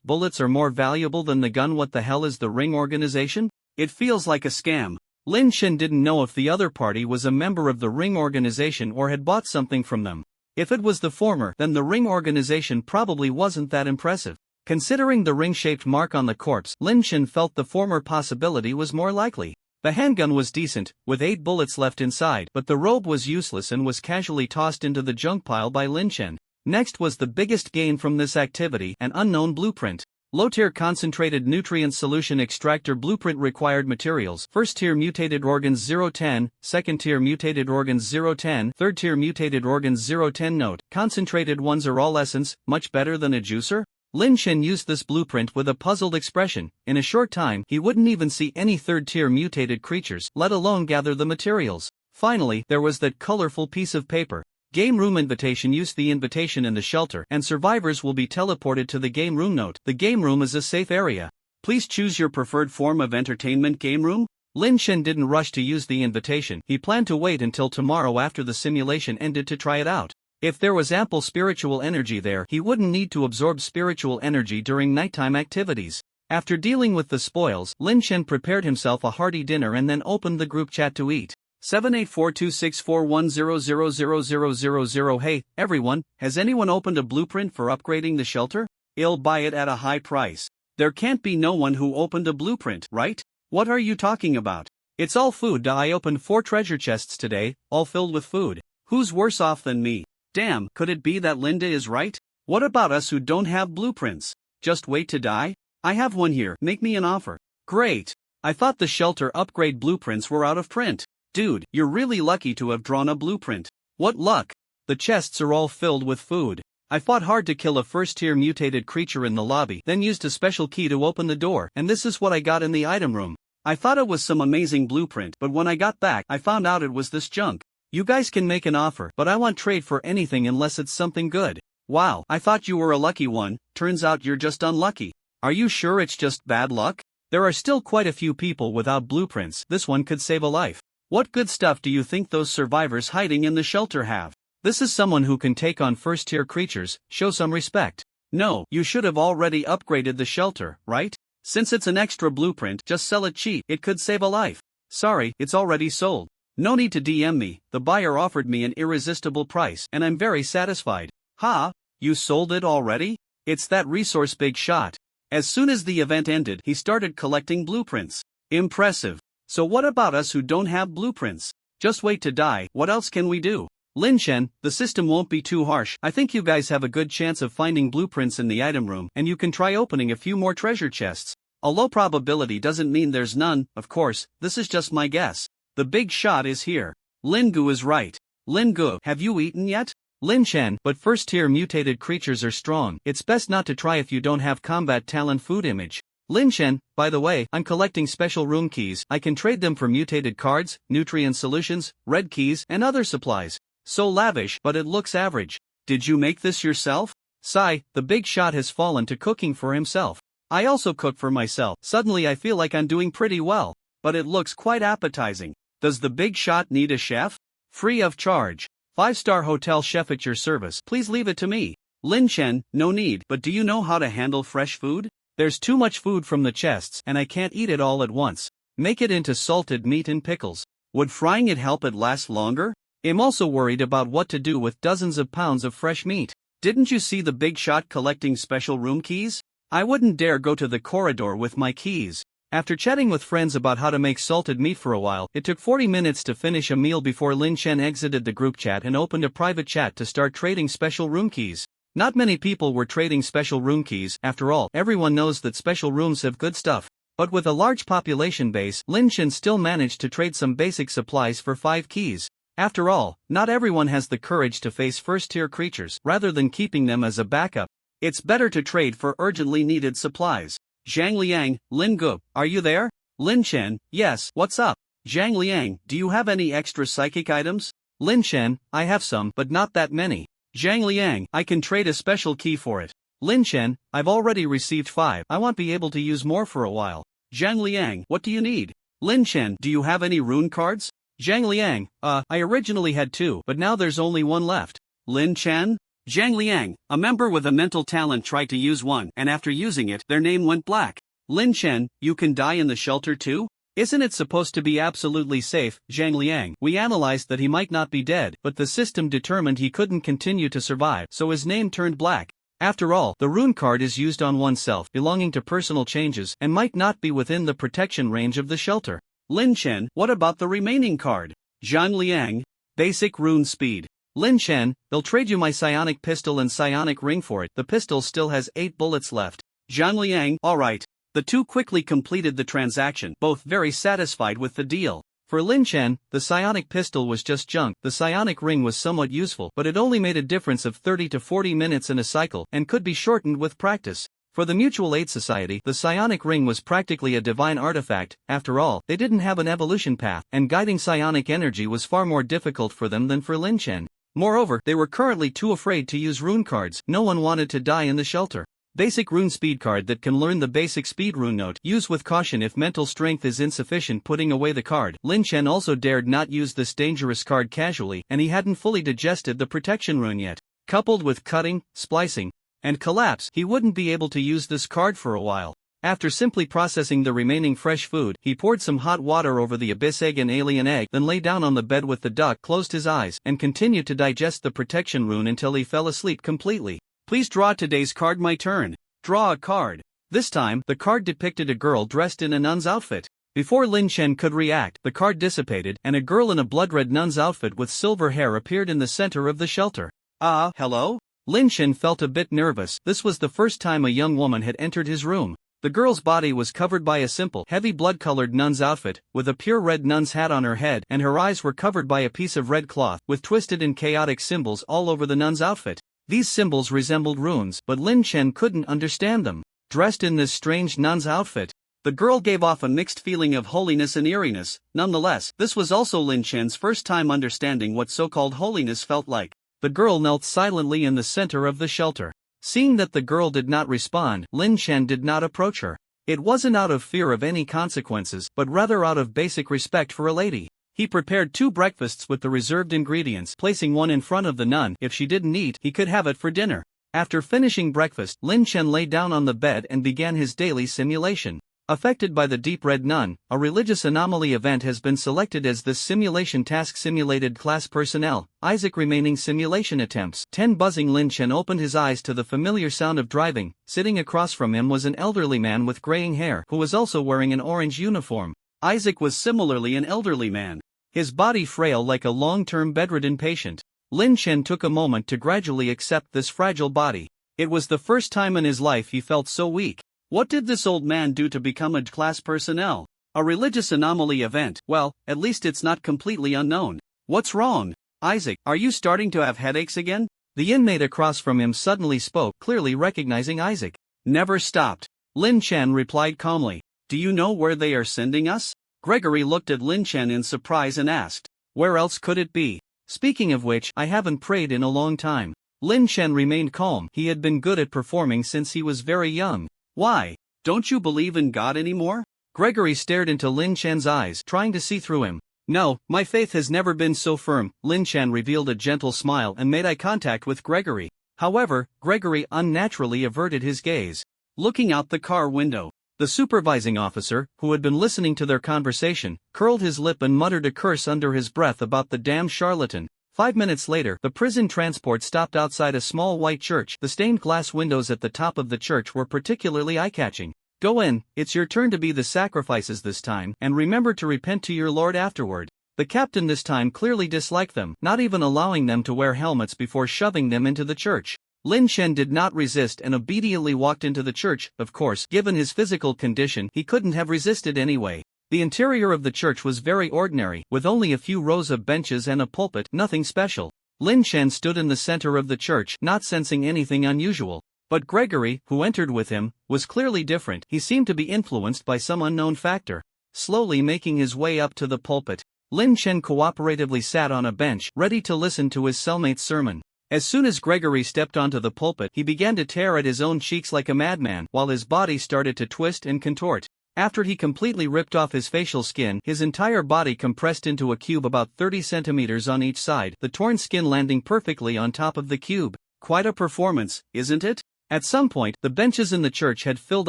bullets are more valuable than the gun. What the hell is the Ring organization? It feels like a scam. Lin Chen didn't know if the other party was a member of the Ring organization or had bought something from them. If it was the former, then the Ring organization probably wasn't that impressive. Considering the ring-shaped mark on the corpse, Lin Chen felt the former possibility was more likely. The handgun was decent, with 8 bullets left inside, but the robe was useless and was casually tossed into the junk pile by Lin Chen. Next was the biggest gain from this activity, an unknown blueprint. Low-tier concentrated nutrient solution extractor blueprint required materials. First-tier mutated organs 010, second-tier mutated organs 010, third-tier mutated organs 010. Note, concentrated ones are all essence, much better than a juicer? Lin Shen used this blueprint with a puzzled expression. In a short time, he wouldn't even see any third-tier mutated creatures, let alone gather the materials. Finally, there was that colorful piece of paper. Game room invitation. Use the invitation in the shelter and survivors will be teleported to the game room. Note, the game room is a safe area. Please choose your preferred form of entertainment. Game room? Lin Shen didn't rush to use the invitation. He planned to wait until tomorrow after the simulation ended to try it out. If there was ample spiritual energy there, he wouldn't need to absorb spiritual energy during nighttime activities. After dealing with the spoils, Lin Shen prepared himself a hearty dinner and then opened the group chat to eat. 784264100000. Hey, everyone, has anyone opened a blueprint for upgrading the shelter? I'll buy it at a high price. There can't be no one who opened a blueprint, right? What are you talking about? It's all food. I opened 4 treasure chests today, all filled with food. Who's worse off than me? Damn, could it be that Linda is right? What about us who don't have blueprints? Just wait to die? I have one here, make me an offer. Great. I thought the shelter upgrade blueprints were out of print. Dude, you're really lucky to have drawn a blueprint. What luck? The chests are all filled with food. I fought hard to kill a first-tier mutated creature in the lobby, then used a special key to open the door, and this is what I got in the item room. I thought it was some amazing blueprint, but when I got back, I found out it was this junk. You guys can make an offer, but I won't trade for anything unless it's something good. Wow, I thought you were a lucky one, turns out you're just unlucky. Are you sure it's just bad luck? There are still quite a few people without blueprints. This one could save a life. What good stuff do you think those survivors hiding in the shelter have? This is someone who can take on first-tier creatures, show some respect. No, you should have already upgraded the shelter, right? Since it's an extra blueprint, just sell it cheap, it could save a life. Sorry, it's already sold. No need to DM me, the buyer offered me an irresistible price and I'm very satisfied. Ha, you sold it already? It's that resource big shot. As soon as the event ended, he started collecting blueprints. Impressive. So what about us who don't have blueprints? Just wait to die, what else can we do? Lin Shen, the system won't be too harsh. I think you guys have a good chance of finding blueprints in the item room, and you can try opening a few more treasure chests. A low probability doesn't mean there's none, of course, this is just my guess. The big shot is here. Lin Gu is right. Lin Gu, have you eaten yet? Lin Shen, but first-tier mutated creatures are strong. It's best not to try if you don't have combat talent. Food image. Lin Shen, by the way, I'm collecting special room keys. I can trade them for mutated cards, nutrient solutions, red keys, and other supplies. So lavish, but it looks average. Did you make this yourself? Sigh, the big shot has fallen to cooking for himself. I also cook for myself. Suddenly I feel like I'm doing pretty well. But it looks quite appetizing. Does the big shot need a chef? Free of charge. 5-star hotel chef at your service. Please leave it to me. Lin Shen, no need. But do you know how to handle fresh food? There's too much food from the chests and I can't eat it all at once. Make it into salted meat and pickles. Would frying it help it last longer? I'm also worried about what to do with dozens of pounds of fresh meat. Didn't you see the big shot collecting special room keys? I wouldn't dare go to the corridor with my keys. After chatting with friends about how to make salted meat for a while, it took 40 minutes to finish a meal before Lin Shen exited the group chat and opened a private chat to start trading special room keys. Not many people were trading special room keys. After all, everyone knows that special rooms have good stuff. But with a large population base, Lin Shen still managed to trade some basic supplies for 5 keys. After all, not everyone has the courage to face first-tier creatures. Rather than keeping them as a backup, it's better to trade for urgently needed supplies. Zhang Liang, Lin Gu, are you there? Lin Shen, yes, what's up? Zhang Liang, do you have any extra psychic items? Lin Shen, I have some, but not that many. Zhang Liang, I can trade a special key for it. Lin Shen, I've already received 5. I won't be able to use more for a while. Zhang Liang, what do you need? Lin Shen, do you have any rune cards? Zhang Liang, I originally had 2, but now there's only 1 left. Lin Chen? Zhang Liang, a member with a mental talent tried to use one, and after using it, their name went black. Lin Chen, you can die in the shelter too? Isn't it supposed to be absolutely safe? Zhang Liang, we analyzed that he might not be dead, but the system determined he couldn't continue to survive, so his name turned black. After all, the rune card is used on oneself, belonging to personal changes, and might not be within the protection range of the shelter. Lin Chen, what about the remaining card? Zhang Liang, basic rune speed. Lin Chen, they'll trade you my psionic pistol and psionic ring for it. The pistol still has 8 bullets left. Zhang Liang, alright. The two quickly completed the transaction, both very satisfied with the deal. For Lin Chen, the psionic pistol was just junk. The psionic ring was somewhat useful, but it only made a difference of 30 to 40 minutes in a cycle, and could be shortened with practice. For the Mutual Aid Society, the psionic ring was practically a divine artifact. After all, they didn't have an evolution path, and guiding psionic energy was far more difficult for them than for Lin Chen. Moreover, they were currently too afraid to use rune cards. No one wanted to die in the shelter. Basic rune speed card that can learn the basic speed rune note. Use with caution if mental strength is insufficient. Putting away the card. Lin Chen also dared not use this dangerous card casually, and he hadn't fully digested the protection rune yet. Coupled with cutting, splicing, and collapse, he wouldn't be able to use this card for a while. After simply processing the remaining fresh food, he poured some hot water over the abyss egg and alien egg, then lay down on the bed with the duck, closed his eyes, and continued to digest the protection rune until he fell asleep completely. Please draw today's card. My turn. Draw a card. This time, the card depicted a girl dressed in a nun's outfit. Before Lin Chen could react, the card dissipated, and a girl in a blood-red nun's outfit with silver hair appeared in the center of the shelter. Hello? Lin Chen felt a bit nervous. This was the first time a young woman had entered his room. The girl's body was covered by a simple, heavy blood-colored nun's outfit, with a pure red nun's hat on her head, and her eyes were covered by a piece of red cloth, with twisted and chaotic symbols all over the nun's outfit. These symbols resembled runes, but Lin Chen couldn't understand them. Dressed in this strange nun's outfit, the girl gave off a mixed feeling of holiness and eeriness. Nonetheless, this was also Lin Chen's first time understanding what so-called holiness felt like. The girl knelt silently in the center of the shelter. Seeing that the girl did not respond, Lin Chen did not approach her. It wasn't out of fear of any consequences, but rather out of basic respect for a lady. He prepared 2 breakfasts with the reserved ingredients, placing one in front of the nun. If she didn't eat, he could have it for dinner. After finishing breakfast, Lin Chen lay down on the bed and began his daily simulation. Affected by the deep red nun, a religious anomaly event has been selected as this simulation task. Simulated class personnel, Isaac. Remaining simulation attempts. 10 buzzing. Lin Chen opened his eyes to the familiar sound of driving. Sitting across from him was an elderly man with graying hair, who was also wearing an orange uniform. Isaac was similarly an elderly man, his body frail like a long-term bedridden patient. Lin Chen took a moment to gradually accept this fragile body. It was the first time in his life he felt so weak. What did this old man do to become a class personnel? A religious anomaly event. Well, at least it's not completely unknown. What's wrong? Isaac, are you starting to have headaches again? The inmate across from him suddenly spoke, clearly recognizing Isaac. Never stopped. Lin Chen replied calmly. Do you know where they are sending us? Gregory looked at Lin Chen in surprise and asked. Where else could it be? Speaking of which, I haven't prayed in a long time. Lin Chen remained calm. He had been good at performing since he was very young. Why? Don't you believe in God anymore? Gregory stared into Lin Chen's eyes, trying to see through him. No, my faith has never been so firm. Lin Chen revealed a gentle smile and made eye contact with Gregory. However, Gregory unnaturally averted his gaze. Looking out the car window, the supervising officer, who had been listening to their conversation, curled his lip and muttered a curse under his breath about the damn charlatan. 5 minutes later, the prison transport stopped outside a small white church. The stained glass windows at the top of the church were particularly eye-catching. Go in, it's your turn to be the sacrifices this time, and remember to repent to your Lord afterward. The captain this time clearly disliked them, not even allowing them to wear helmets before shoving them into the church. Lin Chen did not resist and obediently walked into the church. Of course, given his physical condition, he couldn't have resisted anyway. The interior of the church was very ordinary, with only a few rows of benches and a pulpit, nothing special. Lin Chen stood in the center of the church, not sensing anything unusual. But Gregory, who entered with him, was clearly different. He seemed to be influenced by some unknown factor. Slowly making his way up to the pulpit, Lin Chen cooperatively sat on a bench, ready to listen to his cellmate's sermon. As soon as Gregory stepped onto the pulpit, he began to tear at his own cheeks like a madman, while his body started to twist and contort. After he completely ripped off his facial skin, his entire body compressed into a cube about 30 centimeters on each side, the torn skin landing perfectly on top of the cube. Quite a performance, isn't it? At some point, the benches in the church had filled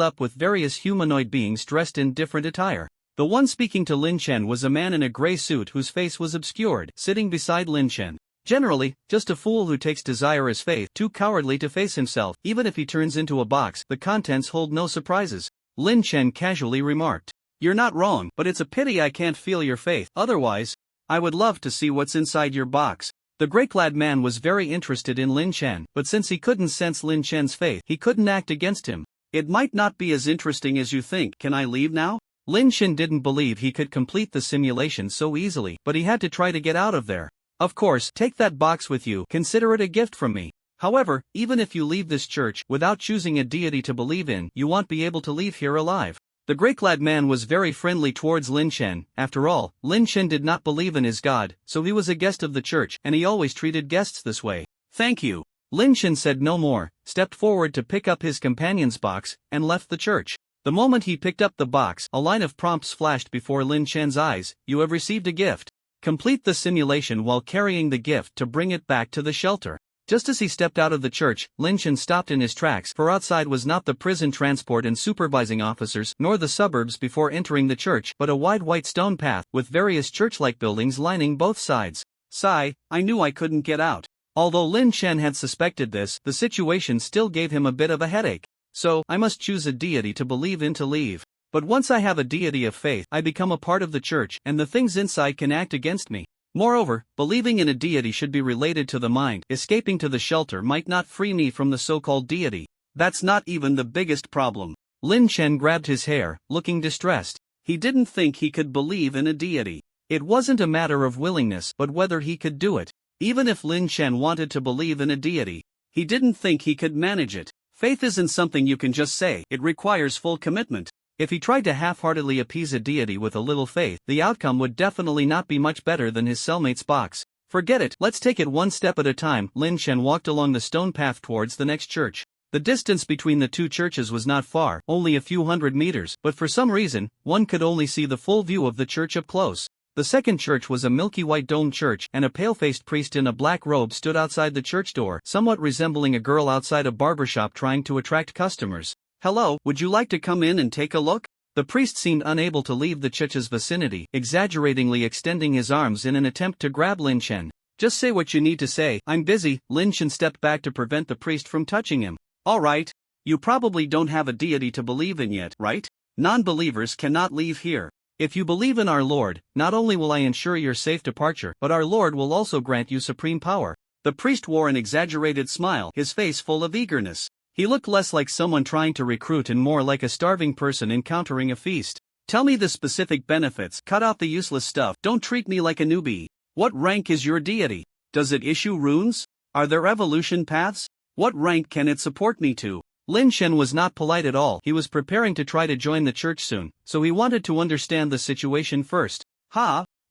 up with various humanoid beings dressed in different attire. The one speaking to Lin Chen was a man in a gray suit whose face was obscured, sitting beside Lin Chen. Generally, just a fool who takes desire as faith, too cowardly to face himself. Even if he turns into a box, the contents hold no surprises. Lin Chen casually remarked. You're not wrong, but it's a pity I can't feel your faith. Otherwise, I would love to see what's inside your box. The gray-clad man was very interested in Lin Chen, but since he couldn't sense Lin Chen's faith, he couldn't act against him. It might not be as interesting as you think. Can I leave now? Lin Chen didn't believe he could complete the simulation so easily, but he had to try to get out of there. Of course, take that box with you, consider it a gift from me. However, even if you leave this church without choosing a deity to believe in, you won't be able to leave here alive. The gray-clad man was very friendly towards Lin Chen. After all, Lin Chen did not believe in his god, so he was a guest of the church, and he always treated guests this way. Thank you. Lin Chen said no more, stepped forward to pick up his companion's box, and left the church. The moment he picked up the box, a line of prompts flashed before Lin Chen's eyes. You have received a gift. Complete the simulation while carrying the gift to bring it back to the shelter. Just as he stepped out of the church, Lin Chen stopped in his tracks, for outside was not the prison transport and supervising officers, nor the suburbs before entering the church, but a wide white stone path, with various church-like buildings lining both sides. Sigh, I knew I couldn't get out. Although Lin Chen had suspected this, the situation still gave him a bit of a headache. So, I must choose a deity to believe in to leave. But once I have a deity of faith, I become a part of the church, and the things inside can act against me. Moreover, believing in a deity should be related to the mind. Escaping to the shelter might not free me from the so-called deity. That's not even the biggest problem. Lin Chen grabbed his hair, looking distressed. He didn't think he could believe in a deity. It wasn't a matter of willingness, but whether he could do it. Even if Lin Chen wanted to believe in a deity, he didn't think he could manage it. Faith isn't something you can just say, it requires full commitment. If he tried to half-heartedly appease a deity with a little faith, the outcome would definitely not be much better than his cellmate's box. Forget it, let's take it one step at a time. Lin Chen walked along the stone path towards the next church. The distance between the two churches was not far, only a few hundred meters, but for some reason, one could only see the full view of the church up close. The second church was a milky white domed church, and a pale-faced priest in a black robe stood outside the church door, somewhat resembling a girl outside a barbershop trying to attract customers. Hello, would you like to come in and take a look? The priest seemed unable to leave the church's vicinity, exaggeratingly extending his arms in an attempt to grab Lin Chen. Just say what you need to say. I'm busy. Lin Chen stepped back to prevent the priest from touching him. Alright. You probably don't have a deity to believe in yet, right? Non-believers cannot leave here. If you believe in our Lord, not only will I ensure your safe departure, but our Lord will also grant you supreme power. The priest wore an exaggerated smile, his face full of eagerness. He looked less like someone trying to recruit and more like a starving person encountering a feast. Tell me the specific benefits, cut out the useless stuff, don't treat me like a newbie. What rank is your deity? Does it issue runes? Are there evolution paths? What rank can it support me to? Lin Chen was not polite at all. He was preparing to try to join the church soon, so he wanted to understand the situation first.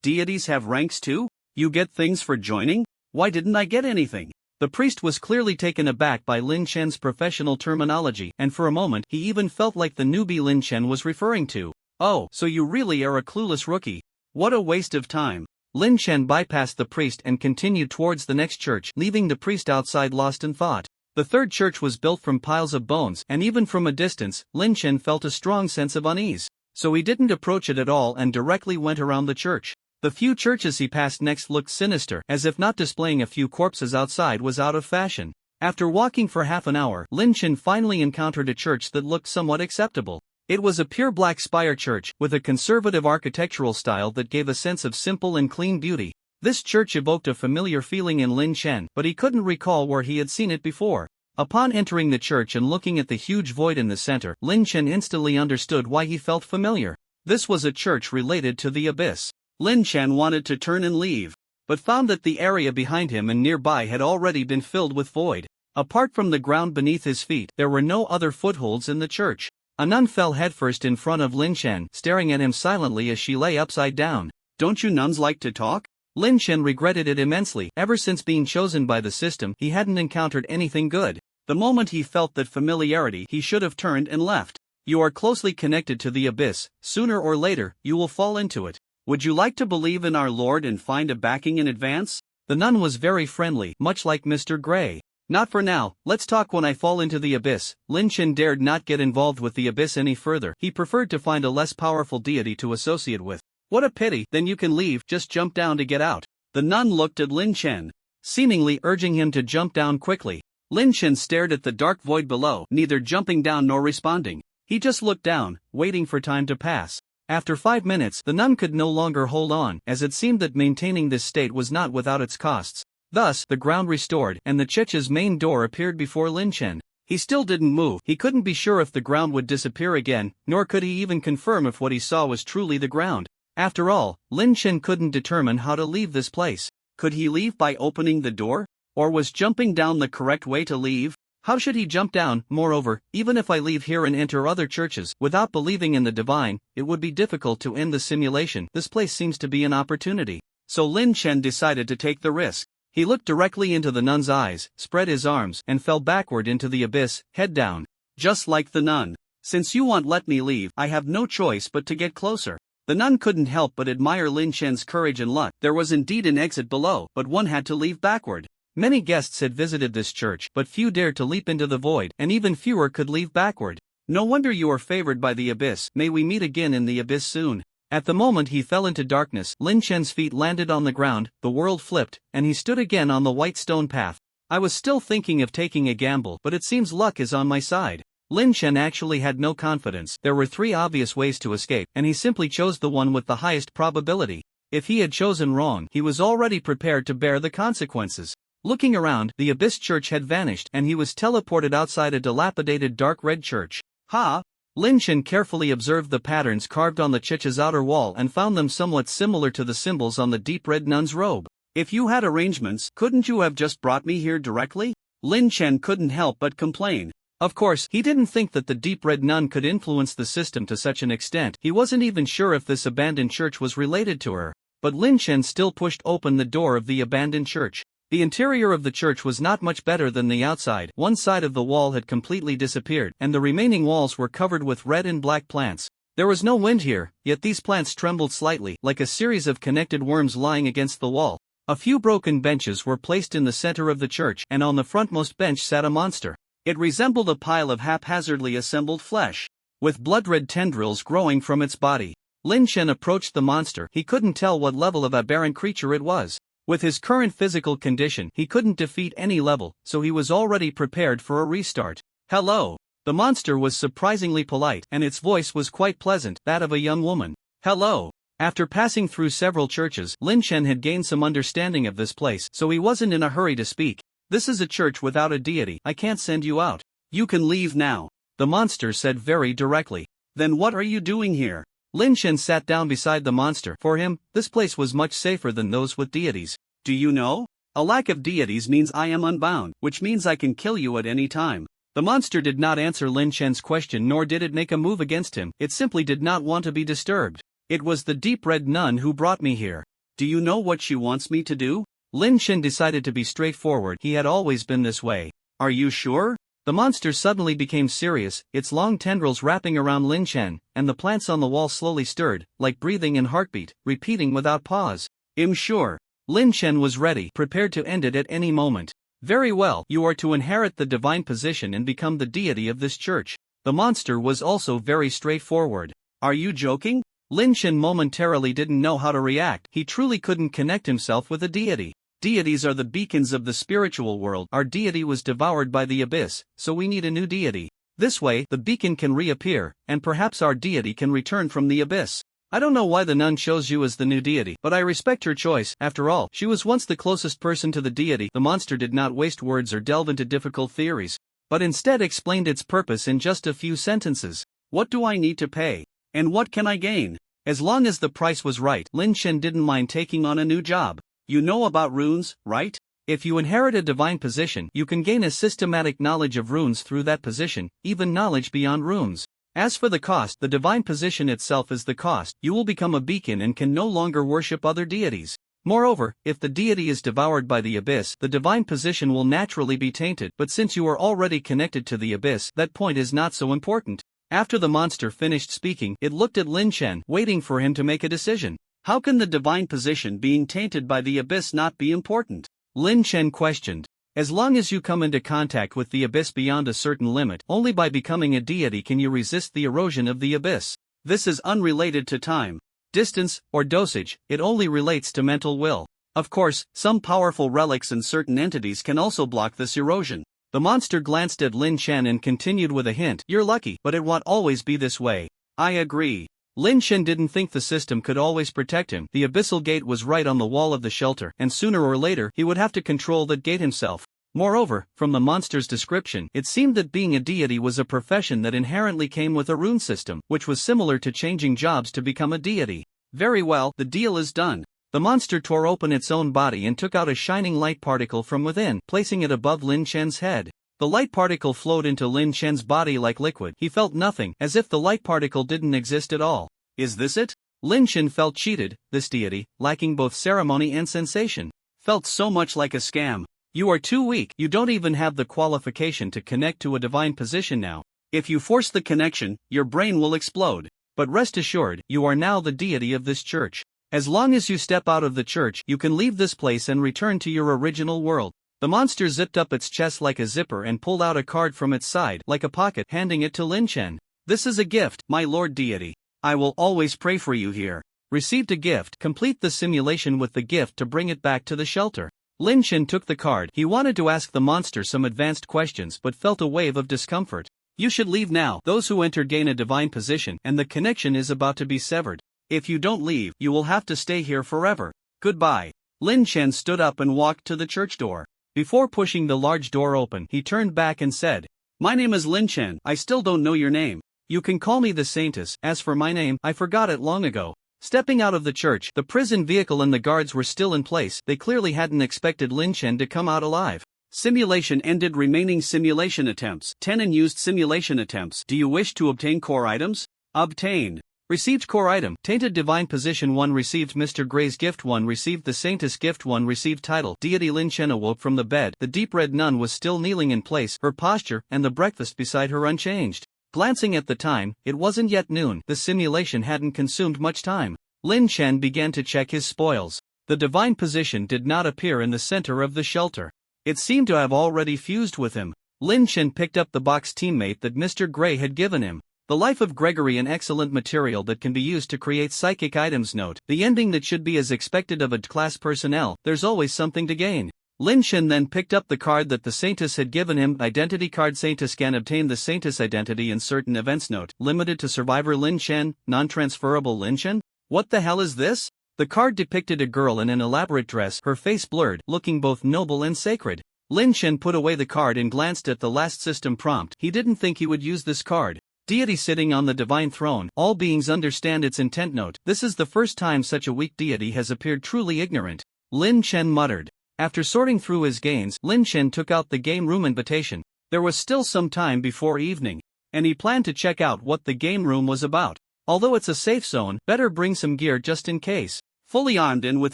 Deities have ranks too? You get things for joining? Why didn't I get anything? The priest was clearly taken aback by Lin Chen's professional terminology, and for a moment he even felt like the newbie Lin Chen was referring to. Oh, so you really are a clueless rookie. What a waste of time. Lin Chen bypassed the priest and continued towards the next church, leaving the priest outside lost in thought. The third church was built from piles of bones, and even from a distance, Lin Chen felt a strong sense of unease. So he didn't approach it at all and directly went around the church. The few churches he passed next looked sinister, as if not displaying a few corpses outside was out of fashion. After walking for half an hour, Lin Chen finally encountered a church that looked somewhat acceptable. It was a pure black spire church, with a conservative architectural style that gave a sense of simple and clean beauty. This church evoked a familiar feeling in Lin Chen, but he couldn't recall where he had seen it before. Upon entering the church and looking at the huge void in the center, Lin Chen instantly understood why he felt familiar. This was a church related to the abyss. Lin Chen wanted to turn and leave, but found that the area behind him and nearby had already been filled with void. Apart from the ground beneath his feet, there were no other footholds in the church. A nun fell headfirst in front of Lin Chen, staring at him silently as she lay upside down. Don't you nuns like to talk? Lin Chen regretted it immensely. Ever since being chosen by the system, he hadn't encountered anything good. The moment he felt that familiarity, he should have turned and left. You are closely connected to the abyss. Sooner or later, you will fall into it. Would you like to believe in our Lord and find a backing in advance? The nun was very friendly, much like Mr. Gray. Not for now, let's talk when I fall into the abyss. Lin Chen dared not get involved with the abyss any further. He preferred to find a less powerful deity to associate with. What a pity, then you can leave, just jump down to get out. The nun looked at Lin Chen, seemingly urging him to jump down quickly. Lin Chen stared at the dark void below, neither jumping down nor responding. He just looked down, waiting for time to pass. After 5 minutes, the nun could no longer hold on, as it seemed that maintaining this state was not without its costs. Thus, the ground restored, and the Chicha's main door appeared before Lin Chen. He still didn't move. He couldn't be sure if the ground would disappear again, nor could he even confirm if what he saw was truly the ground. After all, Lin Chen couldn't determine how to leave this place. Could he leave by opening the door? Or was jumping down the correct way to leave? How should he jump down? Moreover, even if I leave here and enter other churches, without believing in the divine, it would be difficult to end the simulation. This place seems to be an opportunity. So Lin Chen decided to take the risk. He looked directly into the nun's eyes, spread his arms, and fell backward into the abyss, head down. Just like the nun. Since you won't let me leave, I have no choice but to get closer. The nun couldn't help but admire Lin Chen's courage and luck. There was indeed an exit below, but one had to leave backward. Many guests had visited this church, but few dared to leap into the void, and even fewer could leave backward. No wonder you are favored by the abyss. May we meet again in the abyss soon. At the moment he fell into darkness, Lin Chen's feet landed on the ground, the world flipped, and he stood again on the white stone path. I was still thinking of taking a gamble, but it seems luck is on my side. Lin Chen actually had no confidence. There were 3 obvious ways to escape, and he simply chose the one with the highest probability. If he had chosen wrong, he was already prepared to bear the consequences. Looking around, the Abyss Church had vanished, and he was teleported outside a dilapidated dark red church. Ha! Lin Chen carefully observed the patterns carved on the Chicha's outer wall and found them somewhat similar to the symbols on the deep red nun's robe. If you had arrangements, couldn't you have just brought me here directly? Lin Chen couldn't help but complain. Of course, he didn't think that the deep red nun could influence the system to such an extent. He wasn't even sure if this abandoned church was related to her. But Lin Chen still pushed open the door of the abandoned church. The interior of the church was not much better than the outside. One side of the wall had completely disappeared, and the remaining walls were covered with red and black plants. There was no wind here, yet these plants trembled slightly, like a series of connected worms lying against the wall. A few broken benches were placed in the center of the church, and on the frontmost bench sat a monster. It resembled a pile of haphazardly assembled flesh, with blood-red tendrils growing from its body. Lin Chen approached the monster. He couldn't tell what level of aberrant creature it was. With his current physical condition, he couldn't defeat any level, so he was already prepared for a restart. Hello. The monster was surprisingly polite, and its voice was quite pleasant, that of a young woman. Hello. After passing through several churches, Lin Chen had gained some understanding of this place, so he wasn't in a hurry to speak. This is a church without a deity. I can't send you out. You can leave now. The monster said very directly. Then what are you doing here? Lin Chen sat down beside the monster. For him, this place was much safer than those with deities. Do you know? A lack of deities means I am unbound, which means I can kill you at any time. The monster did not answer Lin Chen's question, nor did it make a move against him. It simply did not want to be disturbed. It was the deep red nun who brought me here. Do you know what she wants me to do? Lin Chen decided to be straightforward. He had always been this way. Are you sure? The monster suddenly became serious, its long tendrils wrapping around Lin Chen, and the plants on the wall slowly stirred, like breathing and heartbeat, repeating without pause. I'm sure. Lin Chen was ready, prepared to end it at any moment. Very well, you are to inherit the divine position and become the deity of this church. The monster was also very straightforward. Are you joking? Lin Chen momentarily didn't know how to react. He truly couldn't connect himself with a deity. Deities are the beacons of the spiritual world. Our deity was devoured by the abyss, so we need a new deity. This way, the beacon can reappear, and perhaps our deity can return from the abyss. I don't know why the nun chose you as the new deity, but I respect her choice. After all, she was once the closest person to the deity. The monster did not waste words or delve into difficult theories, but instead explained its purpose in just a few sentences. What do I need to pay? And what can I gain? As long as the price was right, Lin Chen didn't mind taking on a new job. You know about runes, right? If you inherit a divine position, you can gain a systematic knowledge of runes through that position, even knowledge beyond runes. As for the cost, the divine position itself is the cost. You will become a beacon and can no longer worship other deities. Moreover, if the deity is devoured by the abyss, the divine position will naturally be tainted, but since you are already connected to the abyss, that point is not so important. After the monster finished speaking, it looked at Lin Chen, waiting for him to make a decision. How can the divine position being tainted by the abyss not be important? Lin Chen questioned. As long as you come into contact with the abyss beyond a certain limit, only by becoming a deity can you resist the erosion of the abyss. This is unrelated to time, distance, or dosage. It only relates to mental will. Of course, some powerful relics and certain entities can also block this erosion. The monster glanced at Lin Chen and continued with a hint. You're lucky, but it won't always be this way. I agree. Lin Chen didn't think the system could always protect him. The abyssal gate was right on the wall of the shelter, and sooner or later he would have to control that gate himself. Moreover, from the monster's description, it seemed that being a deity was a profession that inherently came with a rune system, which was similar to changing jobs to become a deity. Very well, the deal is done. The monster tore open its own body and took out a shining light particle from within, placing it above Lin Chen's head. The light particle flowed into Lin Chen's body like liquid. He felt nothing, as if the light particle didn't exist at all. Is this it? Lin Chen felt cheated. This deity, lacking both ceremony and sensation, felt so much like a scam. You are too weak. You don't even have the qualification to connect to a divine position now. If you force the connection, your brain will explode. But rest assured, you are now the deity of this church. As long as you step out of the church, you can leave this place and return to your original world. The monster zipped up its chest like a zipper and pulled out a card from its side like a pocket, handing it to Lin Chen. This is a gift, my lord deity. I will always pray for you here. Received a gift. Complete the simulation with the gift to bring it back to the shelter. Lin Chen took the card. He wanted to ask the monster some advanced questions but felt a wave of discomfort. You should leave now. Those who enter gain a divine position and the connection is about to be severed. If you don't leave, you will have to stay here forever. Goodbye. Lin Chen stood up and walked to the church door. Before pushing the large door open, he turned back and said, "My name is Lin Chen. I still don't know your name. You can call me the Saintess. As for my name, I forgot it long ago." Stepping out of the church, the prison vehicle and the guards were still in place. They clearly hadn't expected Lin Chen to come out alive. Simulation ended. Remaining simulation attempts 10 unused simulation attempts. Do you wish to obtain core items? Obtained. Received core item. Tainted divine position 1 received. Mr. Gray's gift 1 received. The Saintess gift 1 received. Title Deity. Lin Chen awoke from the bed. The deep red nun was still kneeling in place, her posture and the breakfast beside her unchanged. Glancing at the time, it wasn't yet noon. The simulation hadn't consumed much time. Lin Chen began to check his spoils. The divine position did not appear in the center of the shelter. It seemed to have already fused with him. Lin Chen picked up the box teammate that Mr. Gray had given him. The Life of Gregory, an excellent material that can be used to create psychic items. Note, the ending that should be as expected of a class personnel. There's always something to gain. Lin Chen then picked up the card that the Saintess had given him. Identity card. Saintess can obtain the Saintess identity in certain events. Note, limited to survivor Lin Chen, non-transferable Lin Chen? What the hell is this? The card depicted a girl in an elaborate dress, her face blurred, looking both noble and sacred. Lin Chen put away the card and glanced at the last system prompt. He didn't think he would use this card. Deity sitting on the divine throne. All beings understand its intent. Note, this is the first time such a weak deity has appeared truly ignorant. Lin Chen muttered. After sorting through his gains, Lin Chen took out the game room invitation. There was still some time before evening, and he planned to check out what the game room was about. Although it's a safe zone, better bring some gear just in case. Fully armed and with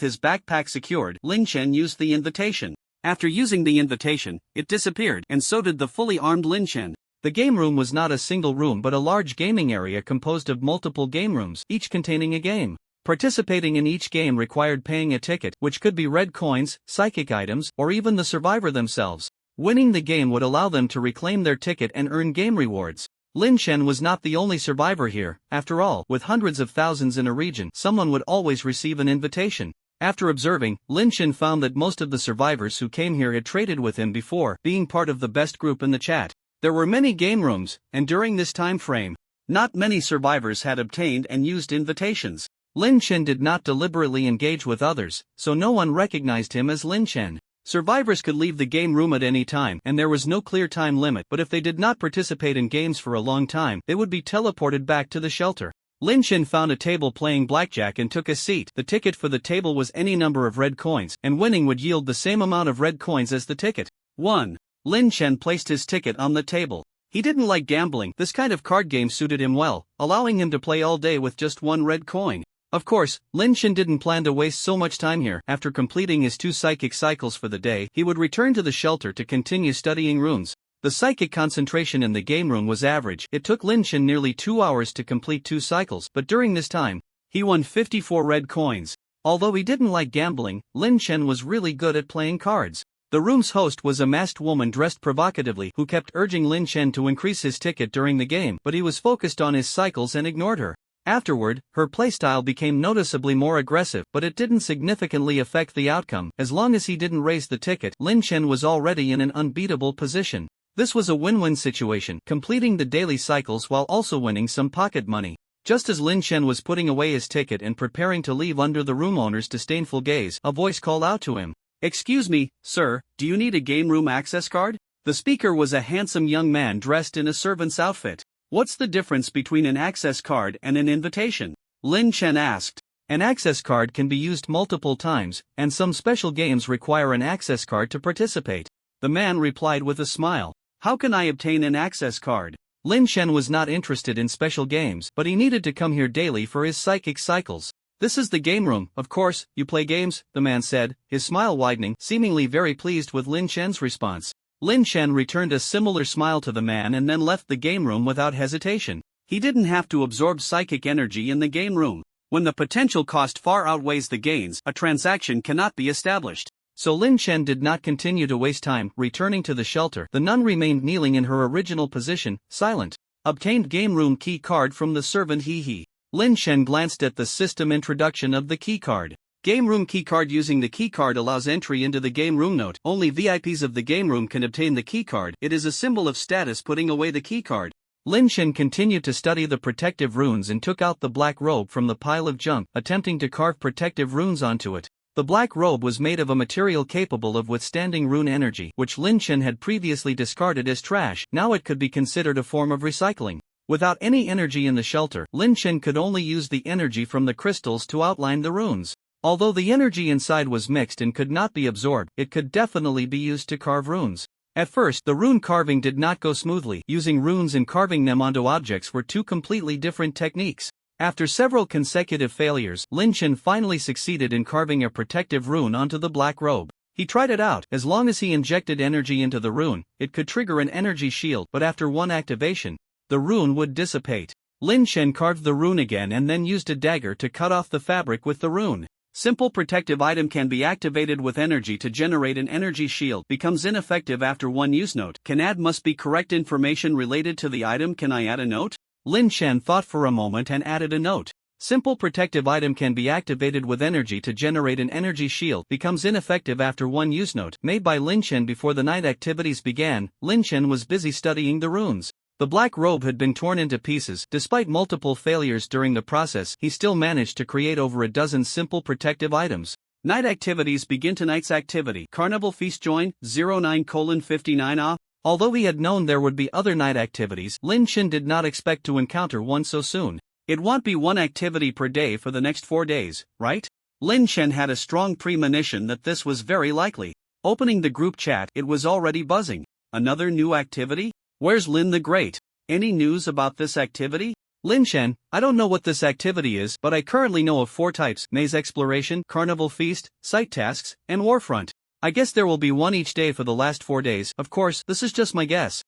his backpack secured, Lin Chen used the invitation. After using the invitation, it disappeared, and so did the fully armed Lin Chen. The game room was not a single room but a large gaming area composed of multiple game rooms, each containing a game. Participating in each game required paying a ticket, which could be red coins, psychic items, or even the survivor themselves. Winning the game would allow them to reclaim their ticket and earn game rewards. Lin Chen was not the only survivor here. After all, with hundreds of thousands in a region, someone would always receive an invitation. After observing, Lin Chen found that most of the survivors who came here had traded with him before, being part of the best group in the chat. There were many game rooms, and during this time frame, not many survivors had obtained and used invitations. Lin Chen did not deliberately engage with others, so no one recognized him as Lin Chen. Survivors could leave the game room at any time, and there was no clear time limit, but if they did not participate in games for a long time, they would be teleported back to the shelter. Lin Chen found a table playing blackjack and took a seat. The ticket for the table was any number of red coins, and winning would yield the same amount of red coins as the ticket. 1. Lin Chen placed his ticket on the table. He didn't like gambling. This kind of card game suited him well, allowing him to play all day with just one red coin. Of course, Lin Chen didn't plan to waste so much time here. After completing his 2 psychic cycles for the day, he would return to the shelter to continue studying runes. The psychic concentration in the game room was average. It took Lin Chen nearly 2 hours to complete 2 cycles, but during this time, he won 54 red coins. Although he didn't like gambling, Lin Chen was really good at playing cards. The room's host was a masked woman dressed provocatively who kept urging Lin Chen to increase his ticket during the game, but he was focused on his cycles and ignored her. Afterward, her playstyle became noticeably more aggressive, but it didn't significantly affect the outcome. As long as he didn't raise the ticket, Lin Chen was already in an unbeatable position. This was a win-win situation, completing the daily cycles while also winning some pocket money. Just as Lin Chen was putting away his ticket and preparing to leave under the room owner's disdainful gaze, a voice called out to him. "Excuse me, sir, do you need a game room access card?" The speaker was a handsome young man dressed in a servant's outfit. "What's the difference between an access card and an invitation?" Lin Chen asked. An access card can be used multiple times, and some special games require an access card to participate. The man replied with a smile. "How can I obtain an access card?" Lin Chen was not interested in special games, but he needed to come here daily for his psychic cycles. "This is the game room, of course, you play games," the man said, his smile widening, seemingly very pleased with Lin Chen's response. Lin Chen returned a similar smile to the man and then left the game room without hesitation. He didn't have to absorb psychic energy in the game room. When the potential cost far outweighs the gains, a transaction cannot be established. So Lin Chen did not continue to waste time. Returning to the shelter, the nun remained kneeling in her original position, silent. Obtained game room key card from the servant He. Lin Chen glanced at the system introduction of the key card. Game room key card. Using the key card allows entry into the game room. Note: only VIPs of the game room can obtain the key card. It is a symbol of status. Putting away the key card, Lin Chen continued to study the protective runes and took out the black robe from the pile of junk, attempting to carve protective runes onto it. The black robe was made of a material capable of withstanding rune energy, which Lin Chen had previously discarded as trash. Now it could be considered a form of recycling. Without any energy in the shelter, Lin Chen could only use the energy from the crystals to outline the runes. Although the energy inside was mixed and could not be absorbed, it could definitely be used to carve runes. At first, the rune carving did not go smoothly. Using runes and carving them onto objects were two completely different techniques. After several consecutive failures, Lin Chen finally succeeded in carving a protective rune onto the black robe. He tried it out. As long as he injected energy into the rune, it could trigger an energy shield, but after one activation, the rune would dissipate. Lin Chen carved the rune again and then used a dagger to cut off the fabric with the rune. Simple protective item can be activated with energy to generate an energy shield. Becomes ineffective after one use. Note: can add must be correct information related to the item. Can I add a note? Lin Chen thought for a moment and added a note. Simple protective item can be activated with energy to generate an energy shield. Becomes ineffective after one use. Note: made by Lin Chen before the night activities began. Lin Chen was busy studying the runes. The black robe had been torn into pieces. Despite multiple failures during the process, he still managed to create over a dozen simple protective items. Night activities begin. Tonight's activity: Carnival Feast. Join 09:59 off. Although he had known there would be other night activities, Lin Chen did not expect to encounter one so soon. It won't be one activity per day for the next 4 days, right? Lin Chen had a strong premonition that this was very likely. Opening the group chat, it was already buzzing. Another new activity? Where's Lin the Great? Any news about this activity? Lin Chen, I don't know what this activity is, but I currently know of 4 types: maze exploration, carnival feast, site tasks, and Warfront. I guess there will be one each day for the last 4 days. Of course, this is just my guess.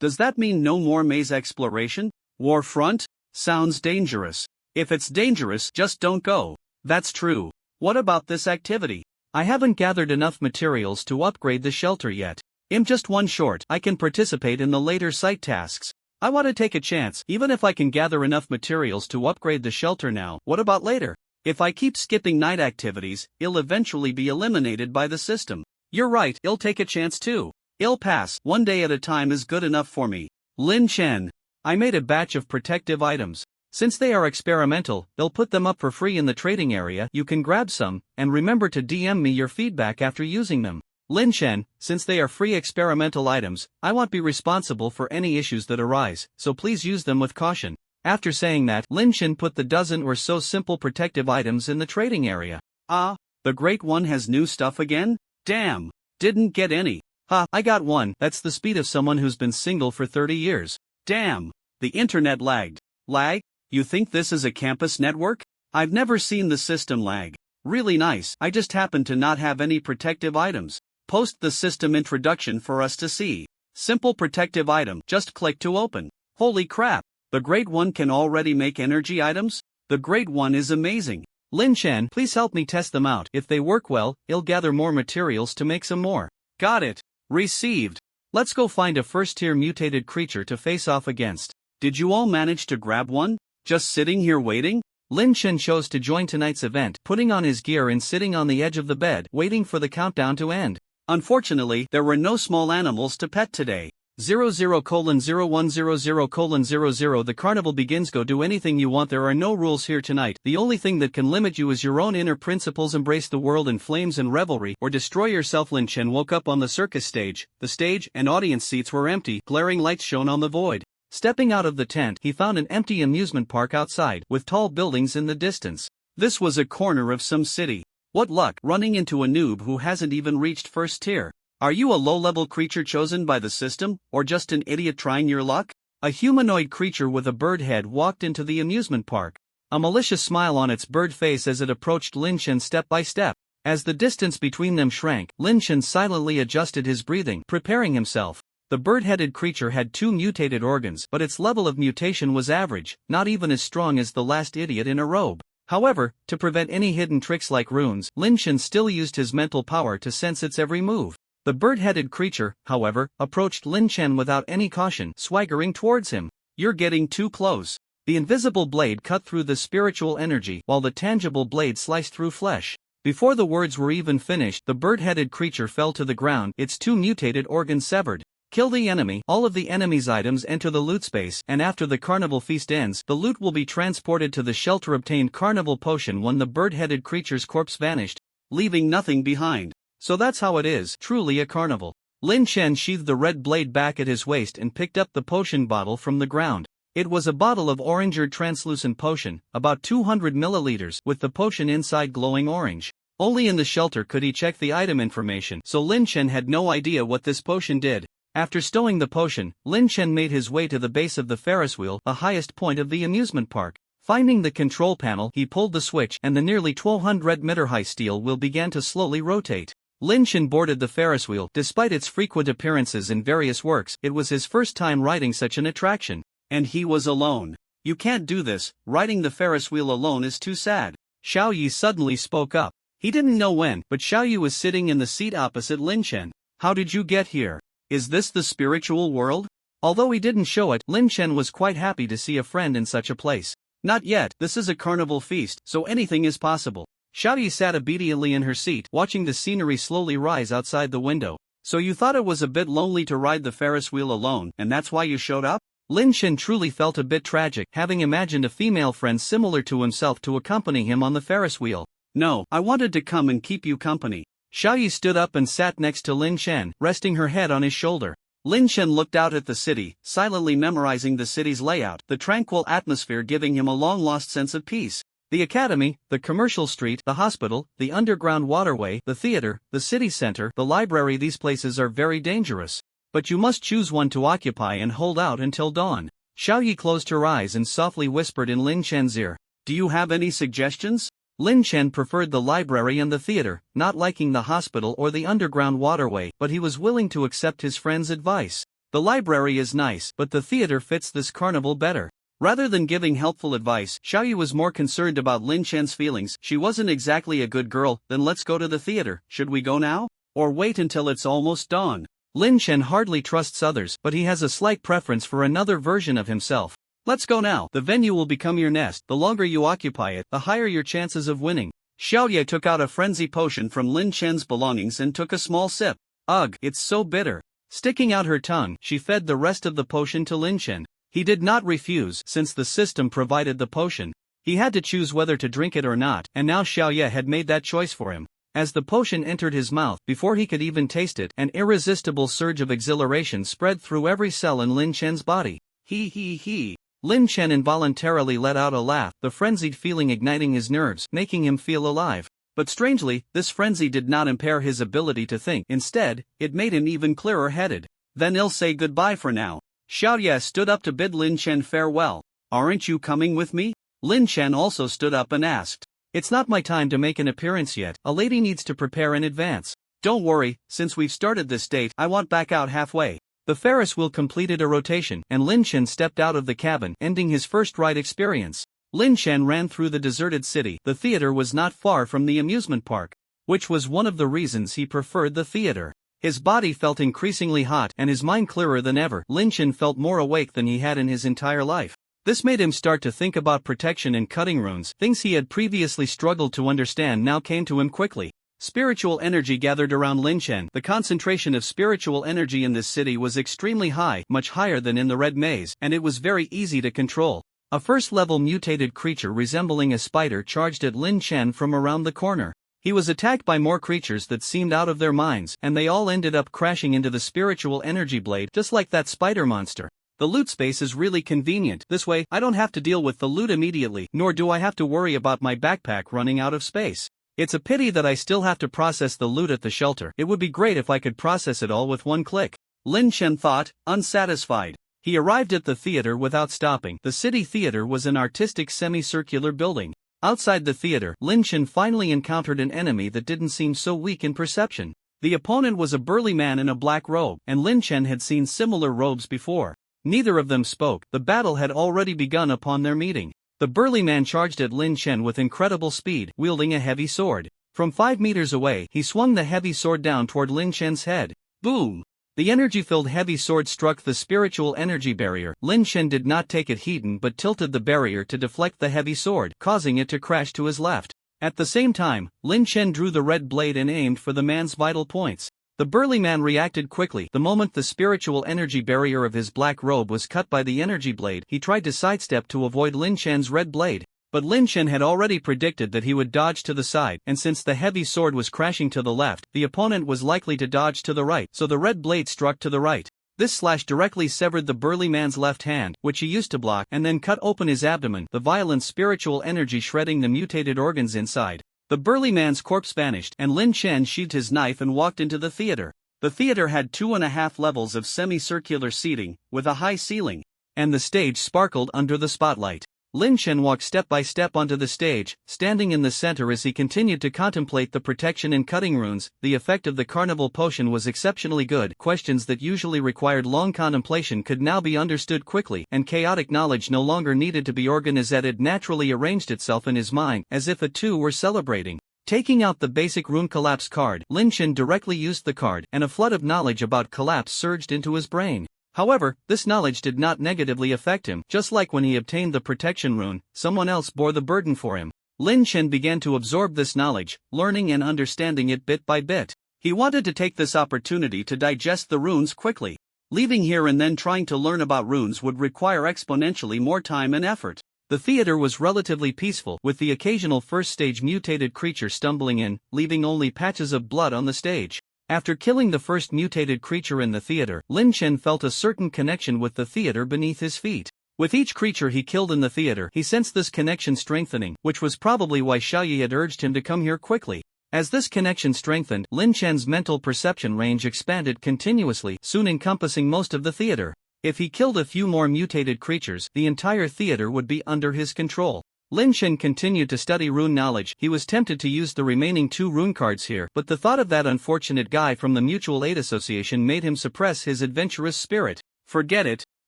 Does that mean no more maze exploration? Warfront? Sounds dangerous. If it's dangerous, just don't go. That's true. What about this activity? I haven't gathered enough materials to upgrade the shelter yet. I'm just one short. I can participate in the later site tasks. I want to take a chance. Even if I can gather enough materials to upgrade the shelter now, what about later? If I keep skipping night activities, I'll eventually be eliminated by the system. You're right, I'll take a chance too. I'll pass. 1 day at a time is good enough for me. Lin Chen. I made a batch of protective items. Since they are experimental, they'll put them up for free in the trading area. You can grab some, and remember to DM me your feedback after using them. Lin Chen, since they are free experimental items, I won't be responsible for any issues that arise, so please use them with caution. After saying that, Lin Chen put the dozen or so simple protective items in the trading area. The Great One has new stuff again? Damn. Didn't get any. I got one. That's the speed of someone who's been single for 30 years. Damn. The internet lagged. Lag? You think this is a campus network? I've never seen the system lag. Really nice. I just happen to not have any protective items. Post the system introduction for us to see. Simple protective item. Just click to open. Holy crap. The Great One can already make energy items? The Great One is amazing. Lin Chen, please help me test them out. If they work well, I'll gather more materials to make some more. Got it. Received. Let's go find a first-tier mutated creature to face off against. Did you all manage to grab one? Just sitting here waiting? Lin Chen chose to join tonight's event, putting on his gear and sitting on the edge of the bed, waiting for the countdown to end. Unfortunately, there were no small animals to pet today. 00:0100:00. The carnival begins. Go do anything you want. There are no rules here tonight. The only thing that can limit you is your own inner principles. Embrace the world in flames and revelry, or destroy yourself. Lin Chen woke up on the circus stage. The stage and audience seats were empty. Glaring lights shone on the void. Stepping out of the tent, he found an empty amusement park outside, with tall buildings in the distance. This was a corner of some city. What luck, running into a noob who hasn't even reached first tier. Are you a low-level creature chosen by the system, or just an idiot trying your luck? A humanoid creature with a bird head walked into the amusement park. A malicious smile on its bird face as it approached Lin Chen step by step. As the distance between them shrank, Lin Chen silently adjusted his breathing, preparing himself. The bird-headed creature had 2 mutated organs, but its level of mutation was average, not even as strong as the last idiot in a robe. However, to prevent any hidden tricks like runes, Lin Chen still used his mental power to sense its every move. The bird-headed creature, however, approached Lin Chen without any caution, swaggering towards him. You're getting too close. The invisible blade cut through the spiritual energy, while the tangible blade sliced through flesh. Before the words were even finished, the bird-headed creature fell to the ground, its 2 mutated organs severed. Kill the enemy. All of the enemy's items enter the loot space, and after the carnival feast ends, the loot will be transported to the shelter. Obtained carnival potion when the bird-headed creature's corpse vanished, leaving nothing behind. So that's how it is, truly a carnival. Lin Chen sheathed the red blade back at his waist and picked up the potion bottle from the ground. It was a bottle of orange-red translucent potion, about 200 milliliters, with the potion inside glowing orange. Only in the shelter could he check the item information, so Lin Chen had no idea what this potion did. After stowing the potion, Lin Chen made his way to the base of the Ferris wheel, the highest point of the amusement park. Finding the control panel, he pulled the switch and the nearly 1200-meter high steel wheel began to slowly rotate. Lin Chen boarded the Ferris wheel. Despite its frequent appearances in various works, it was his first time riding such an attraction. And he was alone. You can't do this, riding the Ferris wheel alone is too sad. Xiao Yi suddenly spoke up. He didn't know when, but Xiao Yi was sitting in the seat opposite Lin Chen. How did you get here? Is this the spiritual world? Although he didn't show it, Lin Chen was quite happy to see a friend in such a place. Not yet, this is a carnival feast, so anything is possible. Xiao Yi sat obediently in her seat, watching the scenery slowly rise outside the window. So you thought it was a bit lonely to ride the Ferris wheel alone, and that's why you showed up? Lin Chen truly felt a bit tragic, having imagined a female friend similar to himself to accompany him on the Ferris wheel. No, I wanted to come and keep you company. Xiao Yi stood up and sat next to Lin Chen, resting her head on his shoulder. Lin Chen looked out at the city, silently memorizing the city's layout, the tranquil atmosphere giving him a long-lost sense of peace. The academy, the commercial street, the hospital, the underground waterway, the theater, the city center, the library. These places are very dangerous. But you must choose one to occupy and hold out until dawn. Xiao Yi closed her eyes and softly whispered in Lin Chen's ear. Do you have any suggestions? Lin Chen preferred the library and the theater, not liking the hospital or the underground waterway, but he was willing to accept his friend's advice. The library is nice, but the theater fits this carnival better. Rather than giving helpful advice, Xiao Yi was more concerned about Lin Chen's feelings. She wasn't exactly a good girl. Then let's go to the theater. Should we go now? Or wait until it's almost dawn? Lin Chen hardly trusts others, but he has a slight preference for another version of himself. Let's go now. The venue will become your nest. The longer you occupy it, the higher your chances of winning. Xiao Ye took out a frenzy potion from Lin Chen's belongings and took a small sip. Ugh, it's so bitter. Sticking out her tongue, she fed the rest of the potion to Lin Chen. He did not refuse, since the system provided the potion. He had to choose whether to drink it or not, and now Xiao Ye had made that choice for him. As the potion entered his mouth, before he could even taste it, an irresistible surge of exhilaration spread through every cell in Lin Chen's body. He. Lin Chen involuntarily let out a laugh, the frenzied feeling igniting his nerves, making him feel alive. But strangely, this frenzy did not impair his ability to think. Instead, it made him even clearer-headed. Then I'll say goodbye for now. Xiao Ye stood up to bid Lin Chen farewell. Aren't you coming with me? Lin Chen also stood up and asked. It's not my time to make an appearance yet. A lady needs to prepare in advance. Don't worry, since we've started this date, I won't back out halfway. The Ferris wheel completed a rotation, and Lin Chen stepped out of the cabin, ending his first ride experience. Lin Chen ran through the deserted city. The theater was not far from the amusement park, which was one of the reasons he preferred the theater. His body felt increasingly hot and his mind clearer than ever. Lin Chen felt more awake than he had in his entire life. This made him start to think about protection and cutting runes. Things he had previously struggled to understand now came to him quickly. Spiritual energy gathered around Lin Chen. The concentration of spiritual energy in this city was extremely high, much higher than in the Red Maze, and it was very easy to control. A first-level mutated creature resembling a spider charged at Lin Chen from around the corner. He was attacked by more creatures that seemed out of their minds, and they all ended up crashing into the spiritual energy blade just like that spider monster. The loot space is really convenient. This way, I don't have to deal with the loot immediately, nor do I have to worry about my backpack running out of space. It's a pity that I still have to process the loot at the shelter. It would be great if I could process it all with one click. Lin Chen thought, unsatisfied. He arrived at the theater without stopping. The city theater was an artistic semicircular building. Outside the theater, Lin Chen finally encountered an enemy that didn't seem so weak in perception. The opponent was a burly man in a black robe, and Lin Chen had seen similar robes before. Neither of them spoke. The battle had already begun upon their meeting. The burly man charged at Lin Chen with incredible speed, wielding a heavy sword. From 5 meters away, he swung the heavy sword down toward Lin Chen's head. Boom! The energy-filled heavy sword struck the spiritual energy barrier. Lin Chen did not take it heaten but tilted the barrier to deflect the heavy sword, causing it to crash to his left. At the same time, Lin Chen drew the red blade and aimed for the man's vital points. The burly man reacted quickly. The moment the spiritual energy barrier of his black robe was cut by the energy blade, he tried to sidestep to avoid Lin Chen's red blade. But Lin Chen had already predicted that he would dodge to the side, and since the heavy sword was crashing to the left, the opponent was likely to dodge to the right, so the red blade struck to the right. This slash directly severed the burly man's left hand, which he used to block, and then cut open his abdomen, the violent spiritual energy shredding the mutated organs inside. The burly man's corpse vanished, and Lin Chen sheathed his knife and walked into the theater. The theater had 2.5 levels of semicircular seating, with a high ceiling, and the stage sparkled under the spotlight. Lin Chen walked step by step onto the stage, standing in the center as he continued to contemplate the protection and cutting runes. The effect of the carnival potion was exceptionally good. Questions that usually required long contemplation could now be understood quickly, and chaotic knowledge no longer needed to be organized. It naturally arranged itself in his mind, as if the two were celebrating. Taking out the basic rune collapse card, Lin Chen directly used the card, and a flood of knowledge about collapse surged into his brain. However, this knowledge did not negatively affect him. Just like when he obtained the protection rune, someone else bore the burden for him. Lin Chen began to absorb this knowledge, learning and understanding it bit by bit. He wanted to take this opportunity to digest the runes quickly. Leaving here and then trying to learn about runes would require exponentially more time and effort. The theater was relatively peaceful, with the occasional first-stage mutated creature stumbling in, leaving only patches of blood on the stage. After killing the first mutated creature in the theater, Lin Chen felt a certain connection with the theater beneath his feet. With each creature he killed in the theater, he sensed this connection strengthening, which was probably why Xiaoyi had urged him to come here quickly. As this connection strengthened, Lin Chen's mental perception range expanded continuously, soon encompassing most of the theater. If he killed a few more mutated creatures, the entire theater would be under his control. Lin Chen continued to study rune knowledge. He was tempted to use the remaining 2 rune cards here, but the thought of that unfortunate guy from the Mutual Aid Association made him suppress his adventurous spirit. Forget it.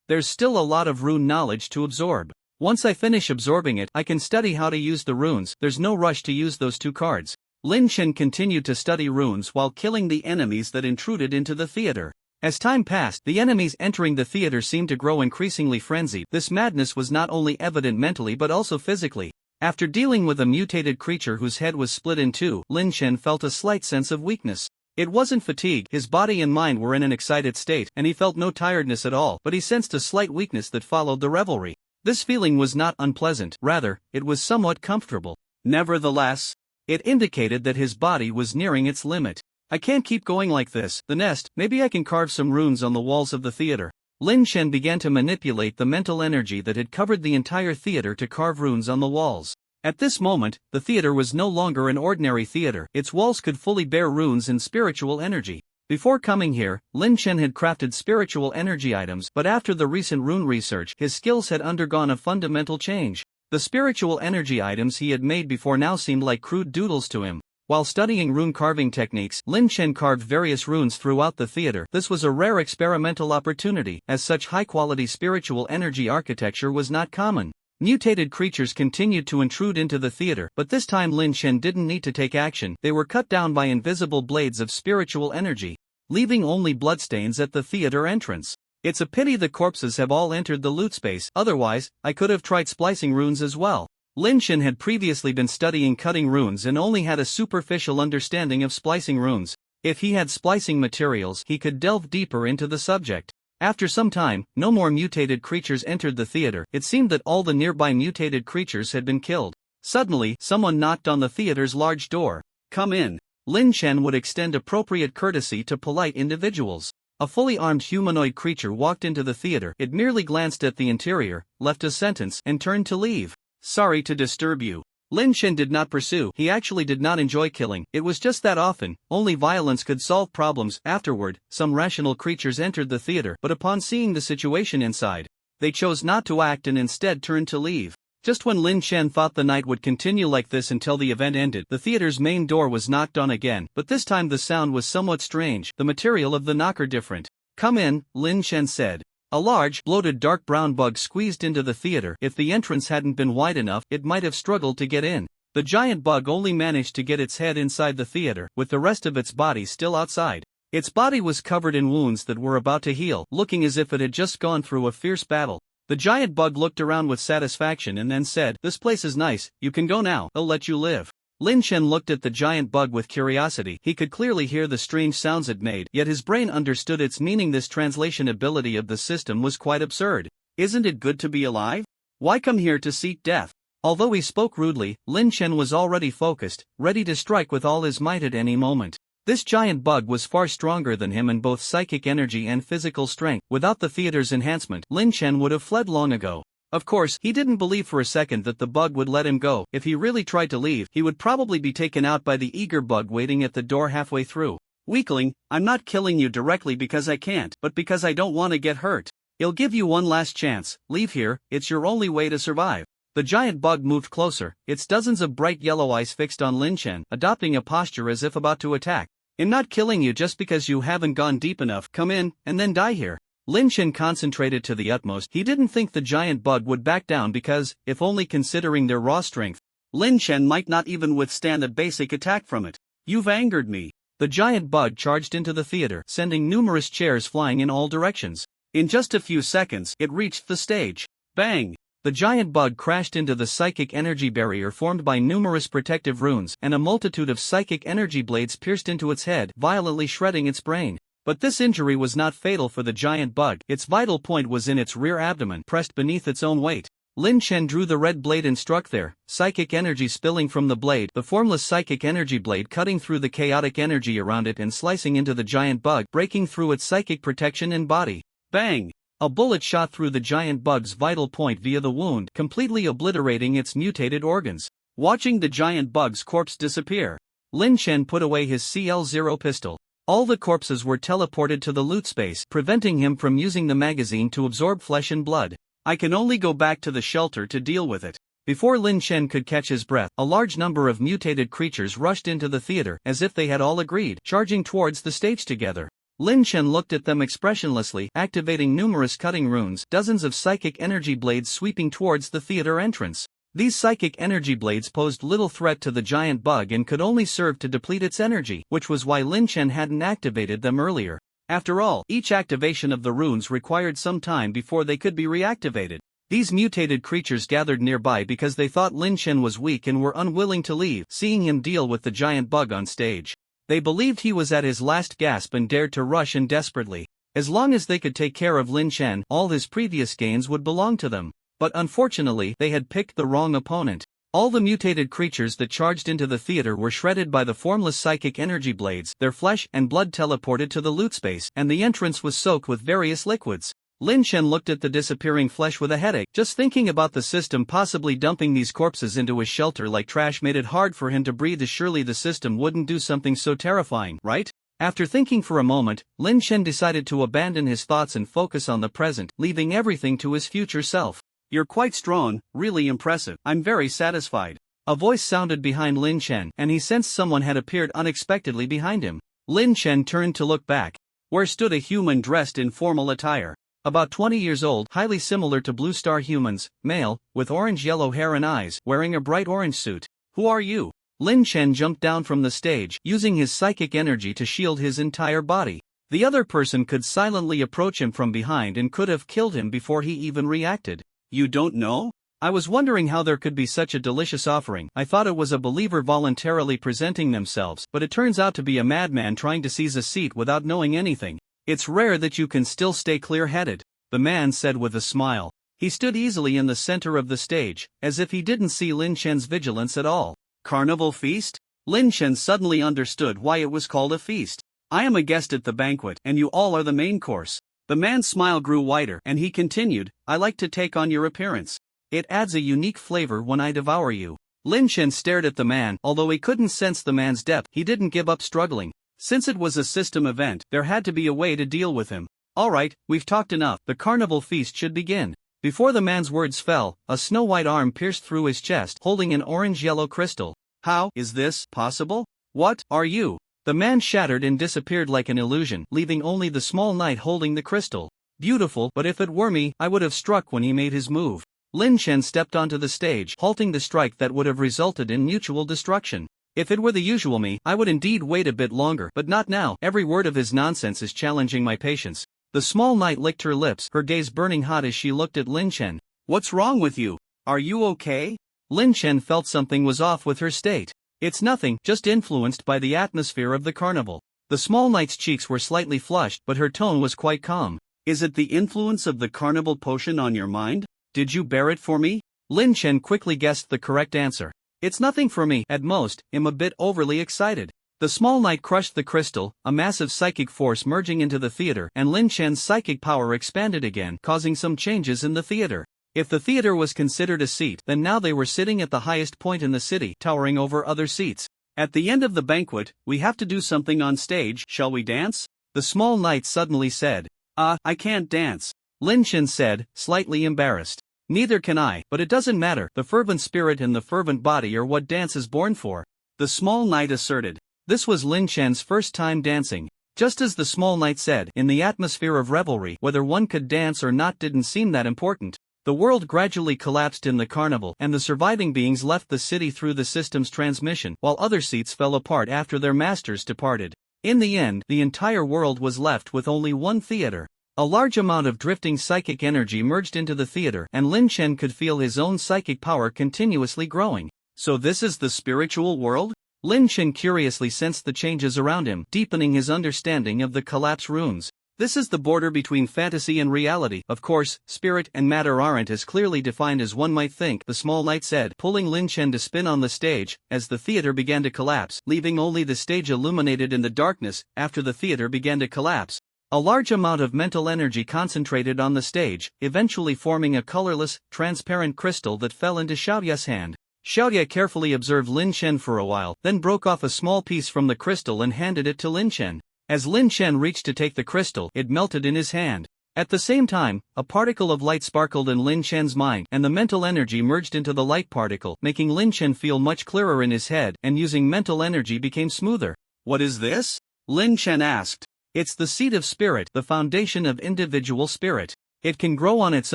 There's still a lot of rune knowledge to absorb. Once I finish absorbing it, I can study how to use the runes. There's no rush to use those 2 cards. Lin Chen continued to study runes while killing the enemies that intruded into the theater. As time passed, the enemies entering the theater seemed to grow increasingly frenzied. This madness was not only evident mentally but also physically. After dealing with a mutated creature whose head was split in 2, Lin Chen felt a slight sense of weakness. It wasn't fatigue, his body and mind were in an excited state, and he felt no tiredness at all, but he sensed a slight weakness that followed the revelry. This feeling was not unpleasant, rather, it was somewhat comfortable. Nevertheless, it indicated that his body was nearing its limit. I can't keep going like this. The nest, maybe I can carve some runes on the walls of the theater. Lin Chen began to manipulate the mental energy that had covered the entire theater to carve runes on the walls. At this moment, the theater was no longer an ordinary theater. Its walls could fully bear runes and spiritual energy. Before coming here, Lin Chen had crafted spiritual energy items, but after the recent rune research, his skills had undergone a fundamental change. The spiritual energy items he had made before now seemed like crude doodles to him. While studying rune carving techniques, Lin Chen carved various runes throughout the theater. This was a rare experimental opportunity, as such high-quality spiritual energy architecture was not common. Mutated creatures continued to intrude into the theater, but this time Lin Chen didn't need to take action. They were cut down by invisible blades of spiritual energy, leaving only bloodstains at the theater entrance. It's a pity the corpses have all entered the loot space, otherwise, I could have tried splicing runes as well. Lin Chen had previously been studying cutting runes and only had a superficial understanding of splicing runes. If he had splicing materials, he could delve deeper into the subject. After some time, no more mutated creatures entered the theater. It seemed that all the nearby mutated creatures had been killed. Suddenly, someone knocked on the theater's large door. "Come in." Lin Chen would extend appropriate courtesy to polite individuals. A fully armed humanoid creature walked into the theater. It merely glanced at the interior, left a sentence, and turned to leave. "Sorry to disturb you." Lin Chen did not pursue. He actually did not enjoy killing. It was just that often, only violence could solve problems. Afterward, some rational creatures entered the theater, but upon seeing the situation inside, they chose not to act and instead turned to leave. Just when Lin Chen thought the night would continue like this until the event ended, the theater's main door was knocked on again, but this time the sound was somewhat strange, the material of the knocker different. "Come in," Lin Chen said. A large, bloated dark brown bug squeezed into the theater. If the entrance hadn't been wide enough, it might have struggled to get in. The giant bug only managed to get its head inside the theater, with the rest of its body still outside. Its body was covered in wounds that were about to heal, looking as if it had just gone through a fierce battle. The giant bug looked around with satisfaction and then said, "This place is nice, you can go now, I'll let you live." Lin Chen looked at the giant bug with curiosity. He could clearly hear the strange sounds it made, yet his brain understood its meaning. This translation ability of the system was quite absurd. "Isn't it good to be alive? Why come here to seek death?" Although he spoke rudely, Lin Chen was already focused, ready to strike with all his might at any moment. This giant bug was far stronger than him in both psychic energy and physical strength. Without the theater's enhancement, Lin Chen would have fled long ago. Of course, he didn't believe for a second that the bug would let him go. If he really tried to leave, he would probably be taken out by the eager bug waiting at the door halfway through. "Weakling, I'm not killing you directly because I can't, but because I don't want to get hurt. I'll give you one last chance. Leave here, it's your only way to survive." The giant bug moved closer, its dozens of bright yellow eyes fixed on Lin Chen, adopting a posture as if about to attack. "I'm not killing you just because you haven't gone deep enough. Come in, and then die here." Lin Chen concentrated to the utmost. He didn't think the giant bug would back down because, if only considering their raw strength, Lin Chen might not even withstand a basic attack from it. "You've angered me." The giant bug charged into the theater, sending numerous chairs flying in all directions. In just a few seconds, it reached the stage. Bang! The giant bug crashed into the psychic energy barrier formed by numerous protective runes, and a multitude of psychic energy blades pierced into its head, violently shredding its brain. But this injury was not fatal for the giant bug. Its vital point was in its rear abdomen, pressed beneath its own weight. Lin Chen drew the red blade and struck there, psychic energy spilling from the blade, the formless psychic energy blade cutting through the chaotic energy around it and slicing into the giant bug, breaking through its psychic protection and body. Bang! A bullet shot through the giant bug's vital point via the wound, completely obliterating its mutated organs. Watching the giant bug's corpse disappear, Lin Chen put away his CL-0 pistol. All the corpses were teleported to the loot space, preventing him from using the magazine to absorb flesh and blood. "I can only go back to the shelter to deal with it." Before Lin Chen could catch his breath, a large number of mutated creatures rushed into the theater, as if they had all agreed, charging towards the stage together. Lin Chen looked at them expressionlessly, activating numerous cutting runes, dozens of psychic energy blades sweeping towards the theater entrance. These psychic energy blades posed little threat to the giant bug and could only serve to deplete its energy, which was why Lin Chen hadn't activated them earlier. After all, each activation of the runes required some time before they could be reactivated. These mutated creatures gathered nearby because they thought Lin Chen was weak and were unwilling to leave, seeing him deal with the giant bug on stage. They believed he was at his last gasp and dared to rush in desperately. As long as they could take care of Lin Chen, all his previous gains would belong to them. But unfortunately, they had picked the wrong opponent. All the mutated creatures that charged into the theater were shredded by the formless psychic energy blades, their flesh and blood teleported to the loot space, and the entrance was soaked with various liquids. Lin Chen looked at the disappearing flesh with a headache. Just thinking about the system possibly dumping these corpses into his shelter like trash made it hard for him to breathe. Surely the system wouldn't do something so terrifying, right? After thinking for a moment, Lin Chen decided to abandon his thoughts and focus on the present, leaving everything to his future self. "You're quite strong, really impressive. I'm very satisfied." A voice sounded behind Lin Chen, and he sensed someone had appeared unexpectedly behind him. Lin Chen turned to look back, where stood a human dressed in formal attire. About 20 years old, highly similar to Blue Star humans, male, with orange-yellow hair and eyes, wearing a bright orange suit. "Who are you?" Lin Chen jumped down from the stage, using his psychic energy to shield his entire body. The other person could silently approach him from behind and could have killed him before he even reacted. "You don't know?" I was wondering how there could be such a delicious offering. I thought it was a believer voluntarily presenting themselves, but it turns out to be a madman trying to seize a seat without knowing anything. It's rare that you can still stay clear-headed, the man said with a smile. He stood easily in the center of the stage, as if he didn't see Lin Chen's vigilance at all. Carnival feast? Lin Chen suddenly understood why it was called a feast. I am a guest at the banquet, and you all are the main course. The man's smile grew wider, and he continued, I like to take on your appearance. It adds a unique flavor when I devour you. Lin Chen stared at the man. Although he couldn't sense the man's depth, he didn't give up struggling. Since it was a system event, there had to be a way to deal with him. Alright, we've talked enough. The carnival feast should begin. Before the man's words fell, a snow-white arm pierced through his chest, holding an orange-yellow crystal. How is this possible? What are you? The man shattered and disappeared like an illusion, leaving only the small knight holding the crystal. Beautiful, but if it were me, I would have struck when he made his move. Lin Chen stepped onto the stage, halting the strike that would have resulted in mutual destruction. If it were the usual me, I would indeed wait a bit longer, but not now. Every word of his nonsense is challenging my patience. The small knight licked her lips, her gaze burning hot as she looked at Lin Chen. What's wrong with you? Are you okay? Lin Chen felt something was off with her state. It's nothing, just influenced by the atmosphere of the carnival. The small knight's cheeks were slightly flushed, but her tone was quite calm. Is it the influence of the carnival potion on your mind? Did you bear it for me? Lin Chen quickly guessed the correct answer. It's nothing for me, at most, I'm a bit overly excited. The small knight crushed the crystal, a massive psychic force merging into the theater, and Lin Chen's psychic power expanded again, causing some changes in the theater. If the theater was considered a seat, then now they were sitting at the highest point in the city, towering over other seats. At the end of the banquet, we have to do something on stage. Shall we dance? The small knight suddenly said. I can't dance. Lin Chen said, slightly embarrassed. Neither can I, but it doesn't matter. The fervent spirit and the fervent body are what dance is born for. The small knight asserted. This was Lin Chen's first time dancing. Just as the small knight said, in the atmosphere of revelry, whether one could dance or not didn't seem that important. The world gradually collapsed in the carnival, and the surviving beings left the city through the system's transmission, while other seats fell apart after their masters departed. In the end, the entire world was left with only one theater. A large amount of drifting psychic energy merged into the theater, and Lin Chen could feel his own psychic power continuously growing. So this is the spiritual world? Lin Chen curiously sensed the changes around him, deepening his understanding of the collapse runes. This is the border between fantasy and reality. Of course, spirit and matter aren't as clearly defined as one might think, the small knight said, pulling Lin Chen to spin on the stage, as the theater began to collapse, leaving only the stage illuminated in the darkness. After the theater began to collapse, a large amount of mental energy concentrated on the stage, eventually forming a colorless, transparent crystal that fell into Xiaoya's hand. Xiaoya carefully observed Lin Chen for a while, then broke off a small piece from the crystal and handed it to Lin Chen. As Lin Chen reached to take the crystal, it melted in his hand. At the same time, a particle of light sparkled in Lin Chen's mind, and the mental energy merged into the light particle, making Lin Chen feel much clearer in his head, and using mental energy became smoother. What is this? Lin Chen asked. It's the seed of spirit, the foundation of individual spirit. It can grow on its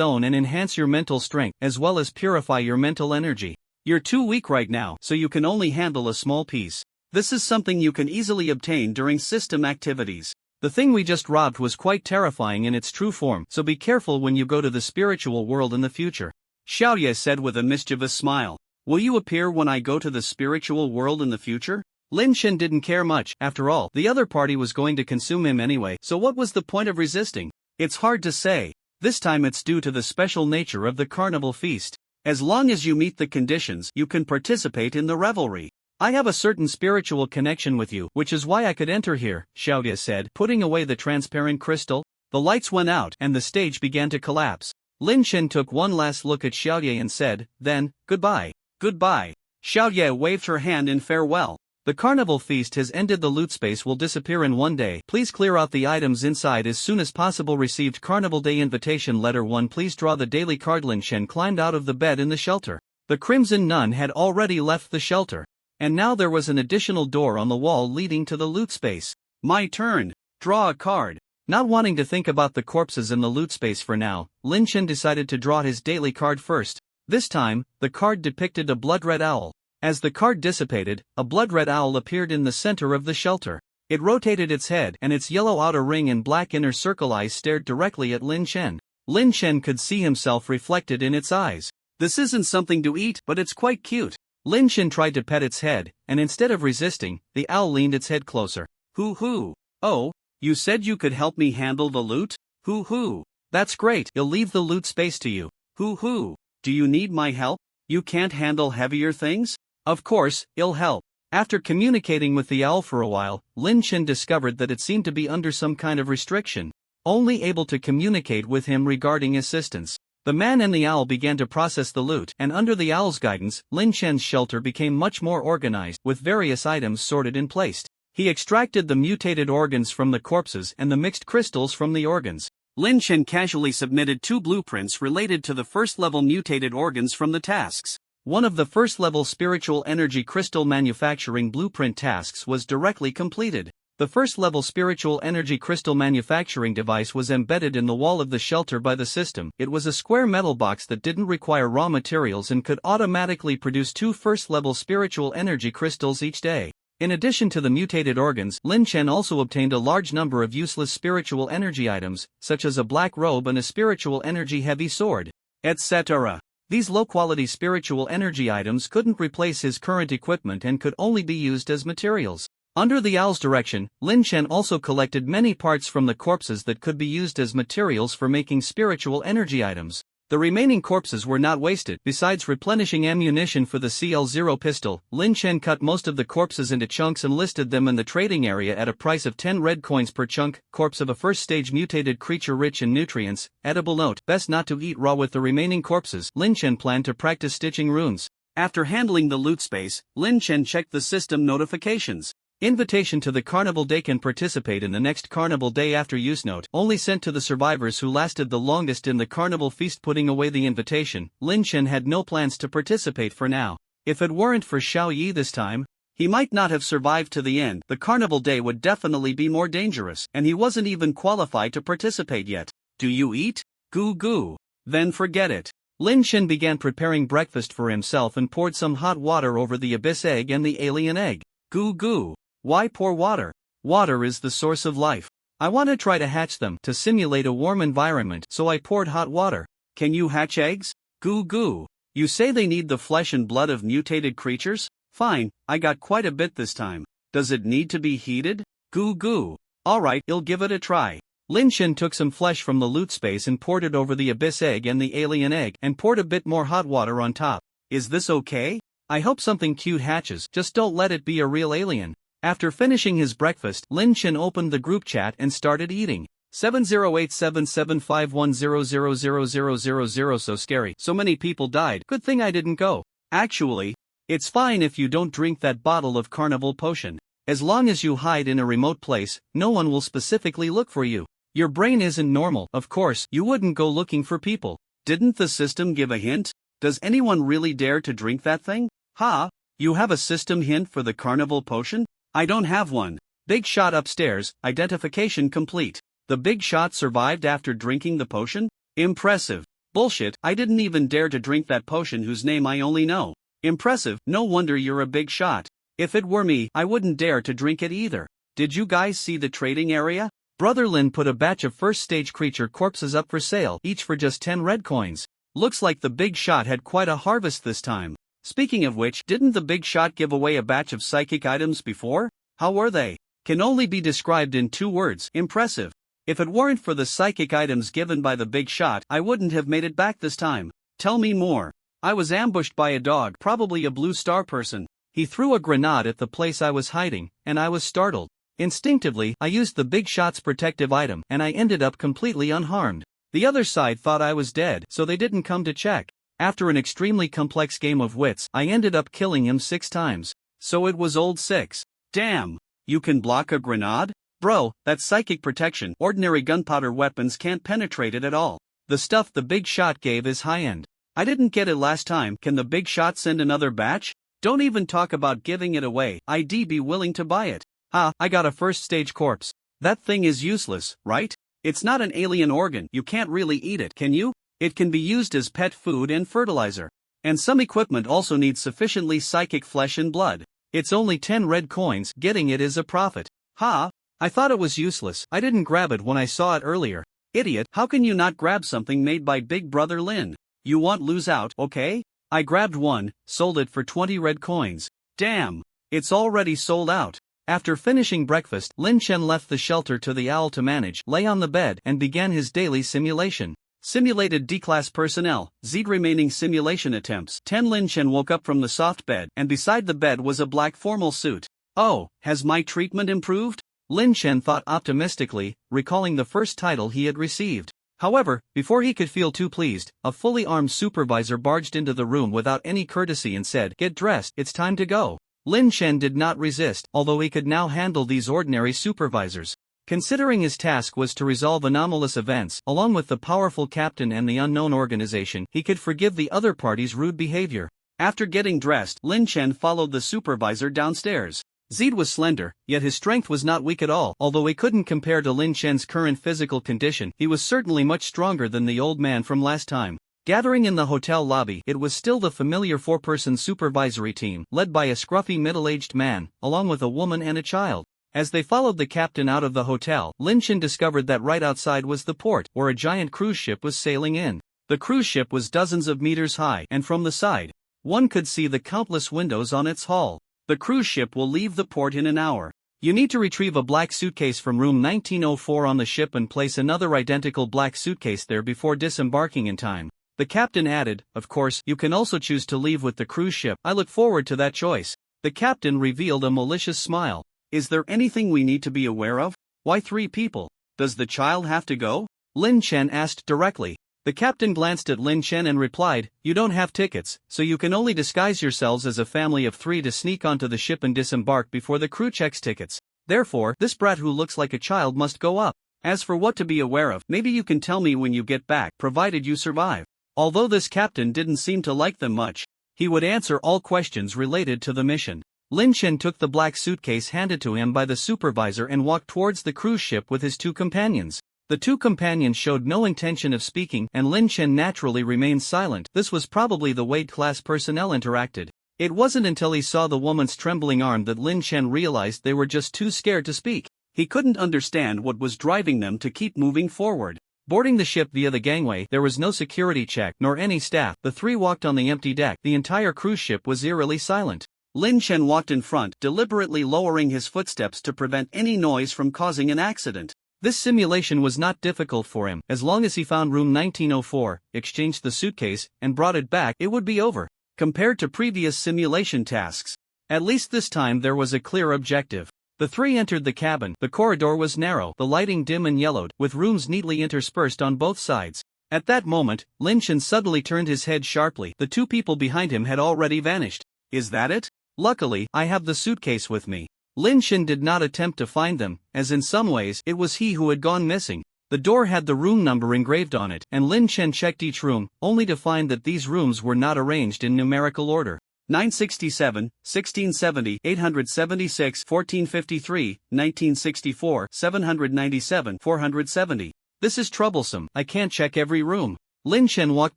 own and enhance your mental strength, as well as purify your mental energy. You're too weak right now, so you can only handle a small piece. This is something you can easily obtain during system activities. The thing we just robbed was quite terrifying in its true form, so be careful when you go to the spiritual world in the future. Xiaoya said with a mischievous smile. Will you appear when I go to the spiritual world in the future? Lin Chen didn't care much. After all, the other party was going to consume him anyway, so what was the point of resisting? It's hard to say. This time it's due to the special nature of the carnival feast. As long as you meet the conditions, you can participate in the revelry. I have a certain spiritual connection with you, which is why I could enter here, Xiaoya said, putting away the transparent crystal. The lights went out, and the stage began to collapse. Lin Chen took one last look at Xiaoya and said, then, goodbye. Goodbye. Xiaoya waved her hand in farewell. The carnival feast has ended. The loot space will disappear in one day. Please clear out the items inside as soon as possible. Received Carnival Day Invitation Letter 1. Please draw the daily card. Lin Chen climbed out of the bed in the shelter. The Crimson Nun had already left the shelter. And now there was an additional door on the wall leading to the loot space. My turn. Draw a card. Not wanting to think about the corpses in the loot space for now, Lin Chen decided to draw his daily card first. This time, the card depicted a blood-red owl. As the card dissipated, a blood-red owl appeared in the center of the shelter. It rotated its head, and its yellow outer ring and black inner circle eyes stared directly at Lin Chen. Lin Chen could see himself reflected in its eyes. This isn't something to eat, but it's quite cute. Lin Shen tried to pet its head, and instead of resisting, the owl leaned its head closer. Hoo hoo. Oh, you said you could help me handle the loot? Hoo hoo. That's great, I'll leave the loot space to you. Hoo hoo. Do you need my help? You can't handle heavier things? Of course, I'll help. After communicating with the owl for a while, Lin Shen discovered that it seemed to be under some kind of restriction, only able to communicate with him regarding assistance. The man and the owl began to process the loot, and under the owl's guidance, Lin Shen's shelter became much more organized, with various items sorted and placed. He extracted the mutated organs from the corpses and the mixed crystals from the organs. Lin Shen casually submitted 2 blueprints related to the first-level mutated organs from the tasks. One of the first-level spiritual energy crystal manufacturing blueprint tasks was directly completed. The first-level spiritual energy crystal manufacturing device was embedded in the wall of the shelter by the system. It was a square metal box that didn't require raw materials and could automatically produce 2 first-level spiritual energy crystals each day. In addition to the mutated organs, Lin Shen also obtained a large number of useless spiritual energy items, such as a black robe and a spiritual energy heavy sword, etc. These low-quality spiritual energy items couldn't replace his current equipment and could only be used as materials. Under the owl's direction, Lin Shen also collected many parts from the corpses that could be used as materials for making spiritual energy items. The remaining corpses were not wasted. Besides replenishing ammunition for the CL0 pistol, Lin Shen cut most of the corpses into chunks and listed them in the trading area at a price of 10 red coins per chunk. Corpse of a first-stage mutated creature rich in nutrients. Edible note: best not to eat raw. With the remaining corpses, Lin Shen planned to practice stitching runes. After handling the loot space, Lin Shen checked the system notifications. Invitation to the Carnival Day: can participate in the next Carnival Day after use. Note: only sent to the survivors who lasted the longest in the carnival feast. Putting away the invitation, Lin Shen had no plans to participate for now. If it weren't for Xiao Yi this time, he might not have survived to the end. The Carnival Day would definitely be more dangerous, and he wasn't even qualified to participate yet. Do you eat? Goo goo. Then forget it. Lin Shen began preparing breakfast for himself and poured some hot water over the abyss egg and the alien egg. Goo goo. Why pour water? Water is the source of life. I want to try to hatch them to simulate a warm environment, so I poured hot water. Can you hatch eggs? Goo goo. You say they need the flesh and blood of mutated creatures? Fine, I got quite a bit this time. Does it need to be heated? Goo goo. Alright, I'll give it a try. Lin Shen took some flesh from the loot space and poured it over the abyss egg and the alien egg, and poured a bit more hot water on top. Is this okay? I hope something cute hatches, just don't let it be a real alien. After finishing his breakfast, Lin Shen opened the group chat and started eating. 7087751000000. So scary. So many people died. Good thing I didn't go. Actually, it's fine if you don't drink that bottle of carnival potion. As long as you hide in a remote place, no one will specifically look for you. Your brain isn't normal. Of course, you wouldn't go looking for people. Didn't the system give a hint? Does anyone really dare to drink that thing? Ha! You have a system hint for the carnival potion? I don't have one. Big shot upstairs, identification complete. The big shot survived after drinking the potion? Impressive. Bullshit, I didn't even dare to drink that potion whose name I only know. Impressive, no wonder you're a big shot. If it were me, I wouldn't dare to drink it either. Did you guys see the trading area? Brother Lin put a batch of first stage creature corpses up for sale, each for just 10 red coins. Looks like the big shot had quite a harvest this time. Speaking of which, didn't the big shot give away a batch of psychic items before? How were they? Can only be described in 2 words: impressive. If it weren't for the psychic items given by the big shot, I wouldn't have made it back this time. Tell me more. I was ambushed by a dog, probably a blue star person. He threw a grenade at the place I was hiding, and I was startled. Instinctively, I used the big shot's protective item, and I ended up completely unharmed. The other side thought I was dead, so they didn't come to check. After an extremely complex game of wits, I ended up killing him 6 times. So it was old 6. Damn. You can block a grenade? Bro, that's psychic protection. Ordinary gunpowder weapons can't penetrate it at all. The stuff the big shot gave is high-end. I didn't get it last time. Can the big shot send another batch? Don't even talk about giving it away. I'd be willing to buy it. I got a first stage corpse. That thing is useless, right? It's not an alien organ. You can't really eat it, can you? It can be used as pet food and fertilizer. And some equipment also needs sufficiently psychic flesh and blood. It's only 10 red coins. Getting it is a profit. I thought it was useless. I didn't grab it when I saw it earlier. Idiot, how can you not grab something made by Big Brother Lin? You won't lose out, okay? I grabbed one, sold it for 20 red coins. Damn! It's already sold out. After finishing breakfast, Lin Chen left the shelter to the owl to manage, lay on the bed, and began his daily simulation. Simulated D-class personnel, Z remaining simulation attempts. 10 Lin Chen woke up from the soft bed, and beside the bed was a black formal suit. Oh, has my treatment improved? Lin Chen thought optimistically, recalling the first title he had received. However, before he could feel too pleased, a fully armed supervisor barged into the room without any courtesy and said, "Get dressed, it's time to go." Lin Chen did not resist, although he could now handle these ordinary supervisors. Considering his task was to resolve anomalous events, along with the powerful captain and the unknown organization, he could forgive the other party's rude behavior. After getting dressed, Lin Chen followed the supervisor downstairs. Zed was slender, yet his strength was not weak at all. Although he couldn't compare to Lin Chen's current physical condition, he was certainly much stronger than the old man from last time. Gathering in the hotel lobby, it was still the familiar four-person supervisory team, led by a scruffy middle-aged man, along with a woman and a child. As they followed the captain out of the hotel, Lin Chen discovered that right outside was the port, where a giant cruise ship was sailing in. The cruise ship was dozens of meters high, and from the side, one could see the countless windows on its hull. The cruise ship will leave the port in an hour. You need to retrieve a black suitcase from room 1904 on the ship and place another identical black suitcase there before disembarking in time. The captain added, "Of course, you can also choose to leave with the cruise ship. I look forward to that choice." The captain revealed a malicious smile. "Is there anything we need to be aware of? Why 3 people? Does the child have to go?" Lin Chen asked directly. The captain glanced at Lin Chen and replied, "You don't have tickets, so you can only disguise yourselves as a family of 3 to sneak onto the ship and disembark before the crew checks tickets. Therefore, this brat who looks like a child must go up. As for what to be aware of, maybe you can tell me when you get back, provided you survive." Although this captain didn't seem to like them much, he would answer all questions related to the mission. Lin Chen took the black suitcase handed to him by the supervisor and walked towards the cruise ship with his 2 companions. The 2 companions showed no intention of speaking, and Lin Chen naturally remained silent. This was probably the way class personnel interacted. It wasn't until he saw the woman's trembling arm that Lin Chen realized they were just too scared to speak. He couldn't understand what was driving them to keep moving forward. Boarding the ship via the gangway, there was no security check, nor any staff. The 3 walked on the empty deck. The entire cruise ship was eerily silent. Lin Chen walked in front, deliberately lowering his footsteps to prevent any noise from causing an accident. This simulation was not difficult for him. As long as he found room 1904, exchanged the suitcase, and brought it back, it would be over. Compared to previous simulation tasks, at least this time there was a clear objective. The 3 entered the cabin. The corridor was narrow, the lighting dim and yellowed, with rooms neatly interspersed on both sides. At that moment, Lin Chen suddenly turned his head sharply. The 2 people behind him had already vanished. "Is that it? Luckily, I have the suitcase with me." Lin Chen did not attempt to find them, as in some ways, it was he who had gone missing. The door had the room number engraved on it, and Lin Chen checked each room, only to find that these rooms were not arranged in numerical order. 967, 1670, 876, 1453, 1964, 797, 470. This is troublesome. I can't check every room. Lin Chen walked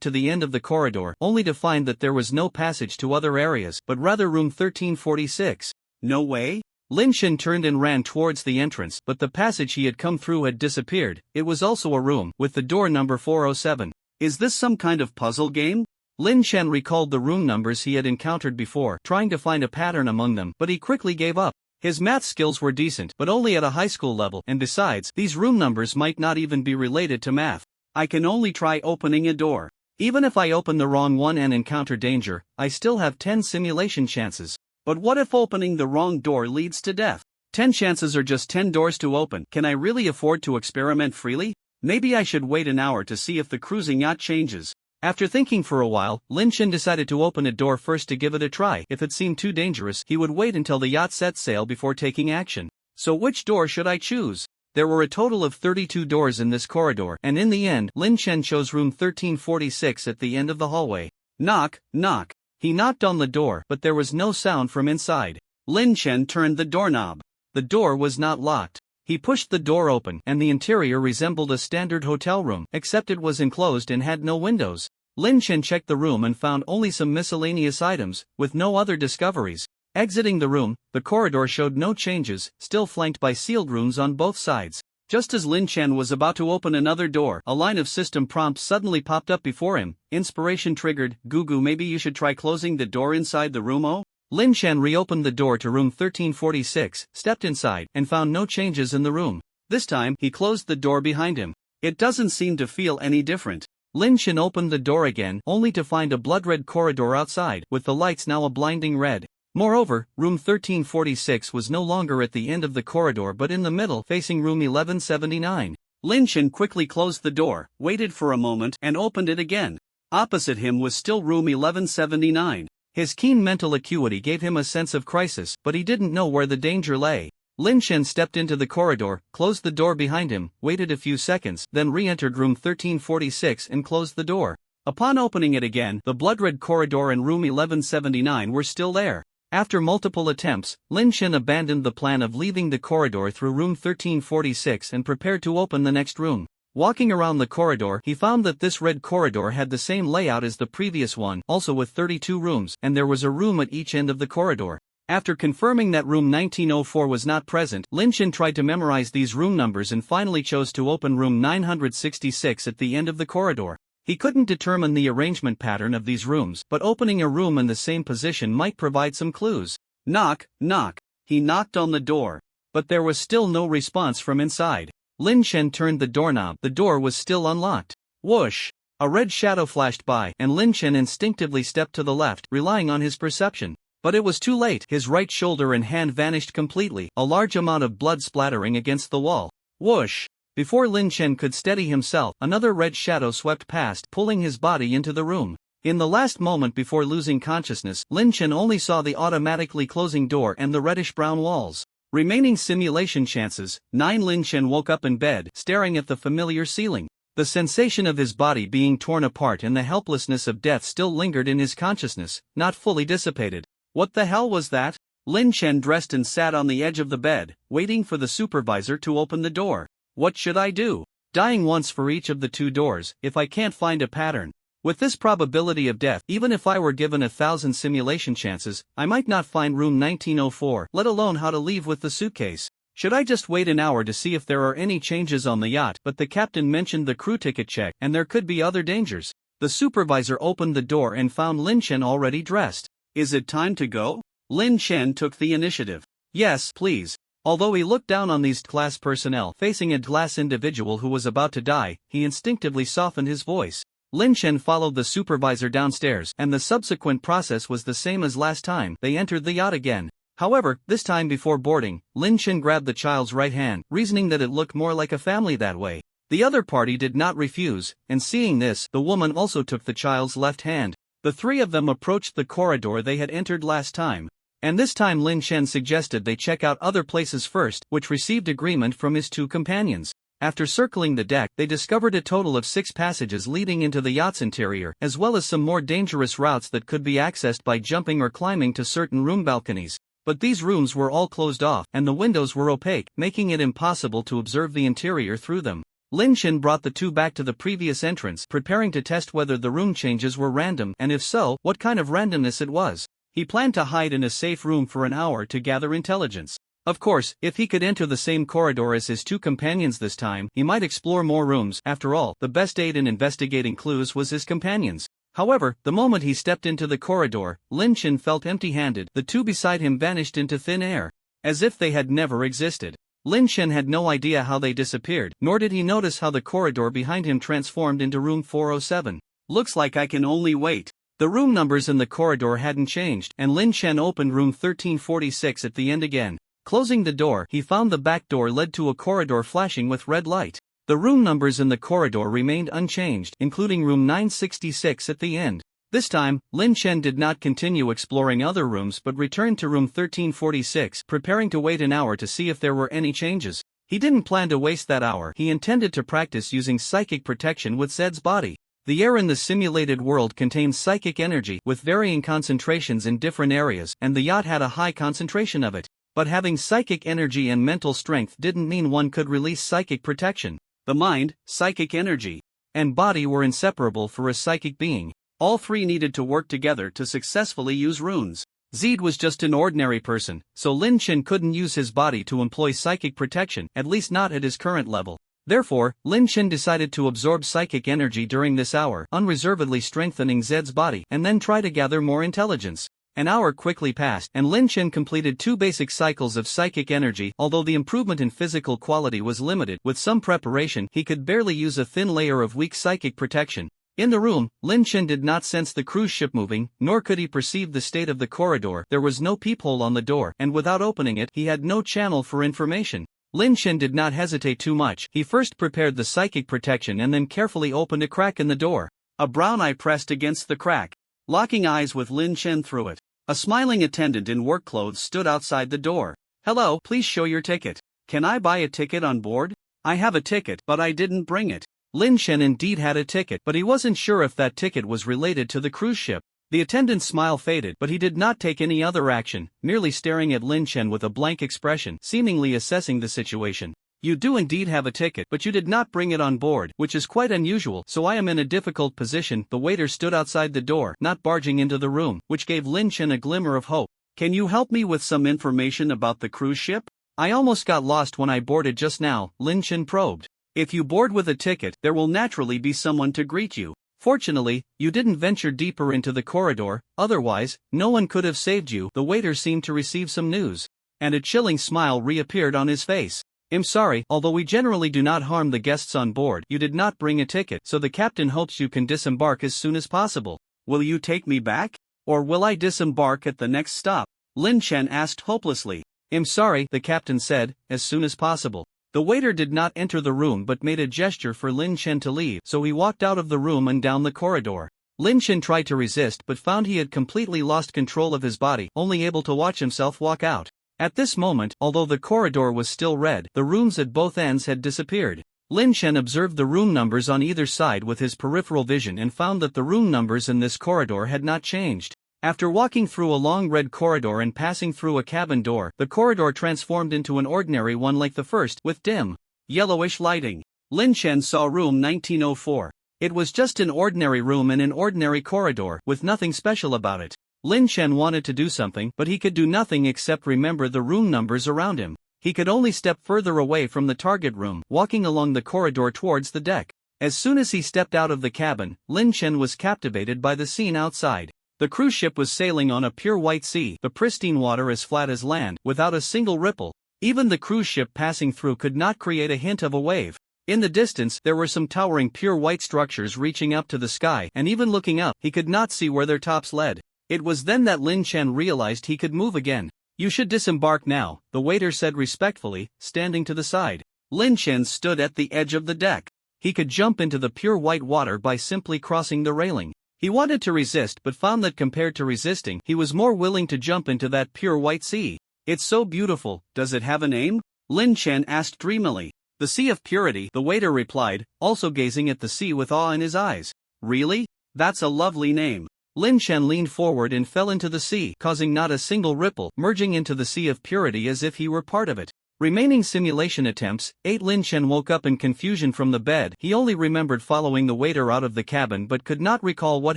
to the end of the corridor, only to find that there was no passage to other areas, but rather room 1346. No way? Lin Chen turned and ran towards the entrance, but the passage he had come through had disappeared. It was also a room, with the door number 407. Is this some kind of puzzle game? Lin Chen recalled the room numbers he had encountered before, trying to find a pattern among them, but he quickly gave up. His math skills were decent, but only at a high school level, and besides, these room numbers might not even be related to math. I can only try opening a door. Even if I open the wrong one and encounter danger, I still have 10 simulation chances. But what if opening the wrong door leads to death? 10 chances are just 10 doors to open. Can I really afford to experiment freely? Maybe I should wait an hour to see if the cruising yacht changes. After thinking for a while, Lin Chen decided to open a door first to give it a try. If it seemed too dangerous, he would wait until the yacht set sail before taking action. So which door should I choose? There were a total of 32 doors in this corridor, and in the end, Lin Chen chose room 1346 at the end of the hallway. Knock, knock. He knocked on the door, but there was no sound from inside. Lin Chen turned the doorknob. The door was not locked. He pushed the door open, and the interior resembled a standard hotel room, except it was enclosed and had no windows. Lin Chen checked the room and found only some miscellaneous items, with no other discoveries. Exiting the room, the corridor showed no changes, still flanked by sealed rooms on both sides. Just as Lin Chen was about to open another door, a line of system prompts suddenly popped up before him. Inspiration triggered. Gugu, maybe you should try closing the door inside the room. Oh? Lin Chen reopened the door to room 1346, stepped inside, and found no changes in the room. This time, he closed the door behind him. It doesn't seem to feel any different. Lin Chen opened the door again, only to find a blood-red corridor outside, with the lights now a blinding red. Moreover, room 1346 was no longer at the end of the corridor but in the middle, facing room 1179. Lin Chen quickly closed the door, waited for a moment, and opened it again. Opposite him was still room 1179. His keen mental acuity gave him a sense of crisis, but he didn't know where the danger lay. Lin Chen stepped into the corridor, closed the door behind him, waited a few seconds, then re-entered room 1346 and closed the door. Upon opening it again, the blood-red corridor and room 1179 were still there. After multiple attempts, Lin Chen abandoned the plan of leaving the corridor through room 1346 and prepared to open the next room. Walking around the corridor, he found that this red corridor had the same layout as the previous one, also with 32 rooms, and there was a room at each end of the corridor. After confirming that room 1904 was not present, Lin Chen tried to memorize these room numbers and finally chose to open room 966 at the end of the corridor. He couldn't determine the arrangement pattern of these rooms, but opening a room in the same position might provide some clues. Knock, knock. He knocked on the door. But there was still no response from inside. Lin Chen turned the doorknob. The door was still unlocked. Whoosh! A red shadow flashed by, and Lin Chen instinctively stepped to the left, relying on his perception. But it was too late. His right shoulder and hand vanished completely, a large amount of blood splattering against the wall. Whoosh! Before Lin Chen could steady himself, another red shadow swept past, pulling his body into the room. In the last moment before losing consciousness, Lin Chen only saw the automatically closing door and the reddish-brown walls. Remaining simulation chances, 9. Lin Chen woke up in bed, staring at the familiar ceiling. The sensation of his body being torn apart and the helplessness of death still lingered in his consciousness, not fully dissipated. What the hell was that? Lin Chen dressed and sat on the edge of the bed, waiting for the supervisor to open the door. What should I do? Dying once for each of the 2 doors, if I can't find a pattern. With this probability of death, even if I were given 1,000 simulation chances, I might not find room 1904, let alone how to leave with the suitcase. Should I just wait an hour to see if there are any changes on the yacht? But the captain mentioned the crew ticket check, and there could be other dangers. The supervisor opened the door and found Lin Chen already dressed. Is it time to go? Lin Chen took the initiative. Yes, please. Although he looked down on these class personnel facing a class individual who was about to die, he instinctively softened his voice. Lin Chen followed the supervisor downstairs, and the subsequent process was the same as last time. They entered the yacht again. However, this time before boarding, Lin Chen grabbed the child's right hand, reasoning that it looked more like a family that way. The other party did not refuse, and seeing this, the woman also took the child's left hand. The 3 of them approached the corridor they had entered last time. And this time Lin Chen suggested they check out other places first, which received agreement from his 2 companions. After circling the deck, they discovered a total of 6 passages leading into the yacht's interior, as well as some more dangerous routes that could be accessed by jumping or climbing to certain room balconies. But these rooms were all closed off, and the windows were opaque, making it impossible to observe the interior through them. Lin Chen brought the 2 back to the previous entrance, preparing to test whether the room changes were random, and if so, what kind of randomness it was. He planned to hide in a safe room for an hour to gather intelligence. Of course, if he could enter the same corridor as his 2 companions this time, he might explore more rooms. After all, the best aid in investigating clues was his companions. However, the moment he stepped into the corridor, Lin Chen felt empty-handed. The 2 beside him vanished into thin air, as if they had never existed. Lin Chen had no idea how they disappeared, nor did he notice how the corridor behind him transformed into room 407. Looks like I can only wait. The room numbers in the corridor hadn't changed, and Lin Chen opened room 1346 at the end again. Closing the door, he found the back door led to a corridor flashing with red light. The room numbers in the corridor remained unchanged, including room 966 at the end. This time, Lin Chen did not continue exploring other rooms but returned to room 1346, preparing to wait an hour to see if there were any changes. He didn't plan to waste that hour. He intended to practice using psychic protection with Zed's body. The air in the simulated world contains psychic energy with varying concentrations in different areas, and the yacht had a high concentration of it. But having psychic energy and mental strength didn't mean one could release psychic protection. The mind, psychic energy, and body were inseparable for a psychic being. All 3 needed to work together to successfully use runes. Zed was just an ordinary person, so Lin Chen couldn't use his body to employ psychic protection, at least not at his current level. Therefore, Lin Chen decided to absorb psychic energy during this hour, unreservedly strengthening Zed's body, and then try to gather more intelligence. An hour quickly passed, and Lin Chen completed 2 basic cycles of psychic energy. Although the improvement in physical quality was limited, with some preparation he could barely use a thin layer of weak psychic protection. In the room, Lin Chen did not sense the cruise ship moving, nor could he perceive the state of the corridor. There was no peephole on the door, and without opening it, he had no channel for information. Lin Chen did not hesitate too much. He first prepared the psychic protection and then carefully opened a crack in the door. A brown eye pressed against the crack, locking eyes with Lin Chen through it. A smiling attendant in work clothes stood outside the door. "Hello, please show your ticket. Can I buy a ticket on board? I have a ticket, but I didn't bring it." Lin Chen indeed had a ticket, but he wasn't sure if that ticket was related to the cruise ship. The attendant's smile faded, but he did not take any other action, merely staring at Lin Chen with a blank expression, seemingly assessing the situation. "You do indeed have a ticket, but you did not bring it on board, which is quite unusual, so I am in a difficult position." The waiter stood outside the door, not barging into the room, which gave Lin Chen a glimmer of hope. "Can you help me with some information about the cruise ship? I almost got lost when I boarded just now," Lin Chen probed. "If you board with a ticket, there will naturally be someone to greet you. Fortunately, you didn't venture deeper into the corridor, otherwise, no one could have saved you." The waiter seemed to receive some news, and a chilling smile reappeared on his face. "I'm sorry, although we generally do not harm the guests on board, you did not bring a ticket, so the captain hopes you can disembark as soon as possible." "Will you take me back? Or will I disembark at the next stop?" Lin Chen asked hopelessly. "I'm sorry," the captain said, "as soon as possible." The waiter did not enter the room but made a gesture for Lin Chen to leave, so he walked out of the room and down the corridor. Lin Chen tried to resist but found he had completely lost control of his body, only able to watch himself walk out. At this moment, although the corridor was still red, the rooms at both ends had disappeared. Lin Chen observed the room numbers on either side with his peripheral vision and found that the room numbers in this corridor had not changed. After walking through a long red corridor and passing through a cabin door, the corridor transformed into an ordinary one like the first, with dim, yellowish lighting. Lin Chen saw room 1904. It was just an ordinary room in an ordinary corridor, with nothing special about it. Lin Chen wanted to do something, but he could do nothing except remember the room numbers around him. He could only step further away from the target room, walking along the corridor towards the deck. As soon as he stepped out of the cabin, Lin Chen was captivated by the scene outside. The cruise ship was sailing on a pure white sea, the pristine water as flat as land, without a single ripple. Even the cruise ship passing through could not create a hint of a wave. In the distance, there were some towering pure white structures reaching up to the sky, and even looking up, he could not see where their tops led. It was then that Lin Chen realized he could move again. "You should disembark now," the waiter said respectfully, standing to the side. Lin Chen stood at the edge of the deck. He could jump into the pure white water by simply crossing the railing. He wanted to resist but found that compared to resisting, he was more willing to jump into that pure white sea. "It's so beautiful, does it have a name?" Lin Chen asked dreamily. "The Sea of Purity," the waiter replied, also gazing at the sea with awe in his eyes. "Really? That's a lovely name." Lin Chen leaned forward and fell into the sea, causing not a single ripple, merging into the Sea of Purity as if he were part of it. Remaining simulation attempts, 8. Lin Chen woke up in confusion from the bed. He only remembered following the waiter out of the cabin but could not recall what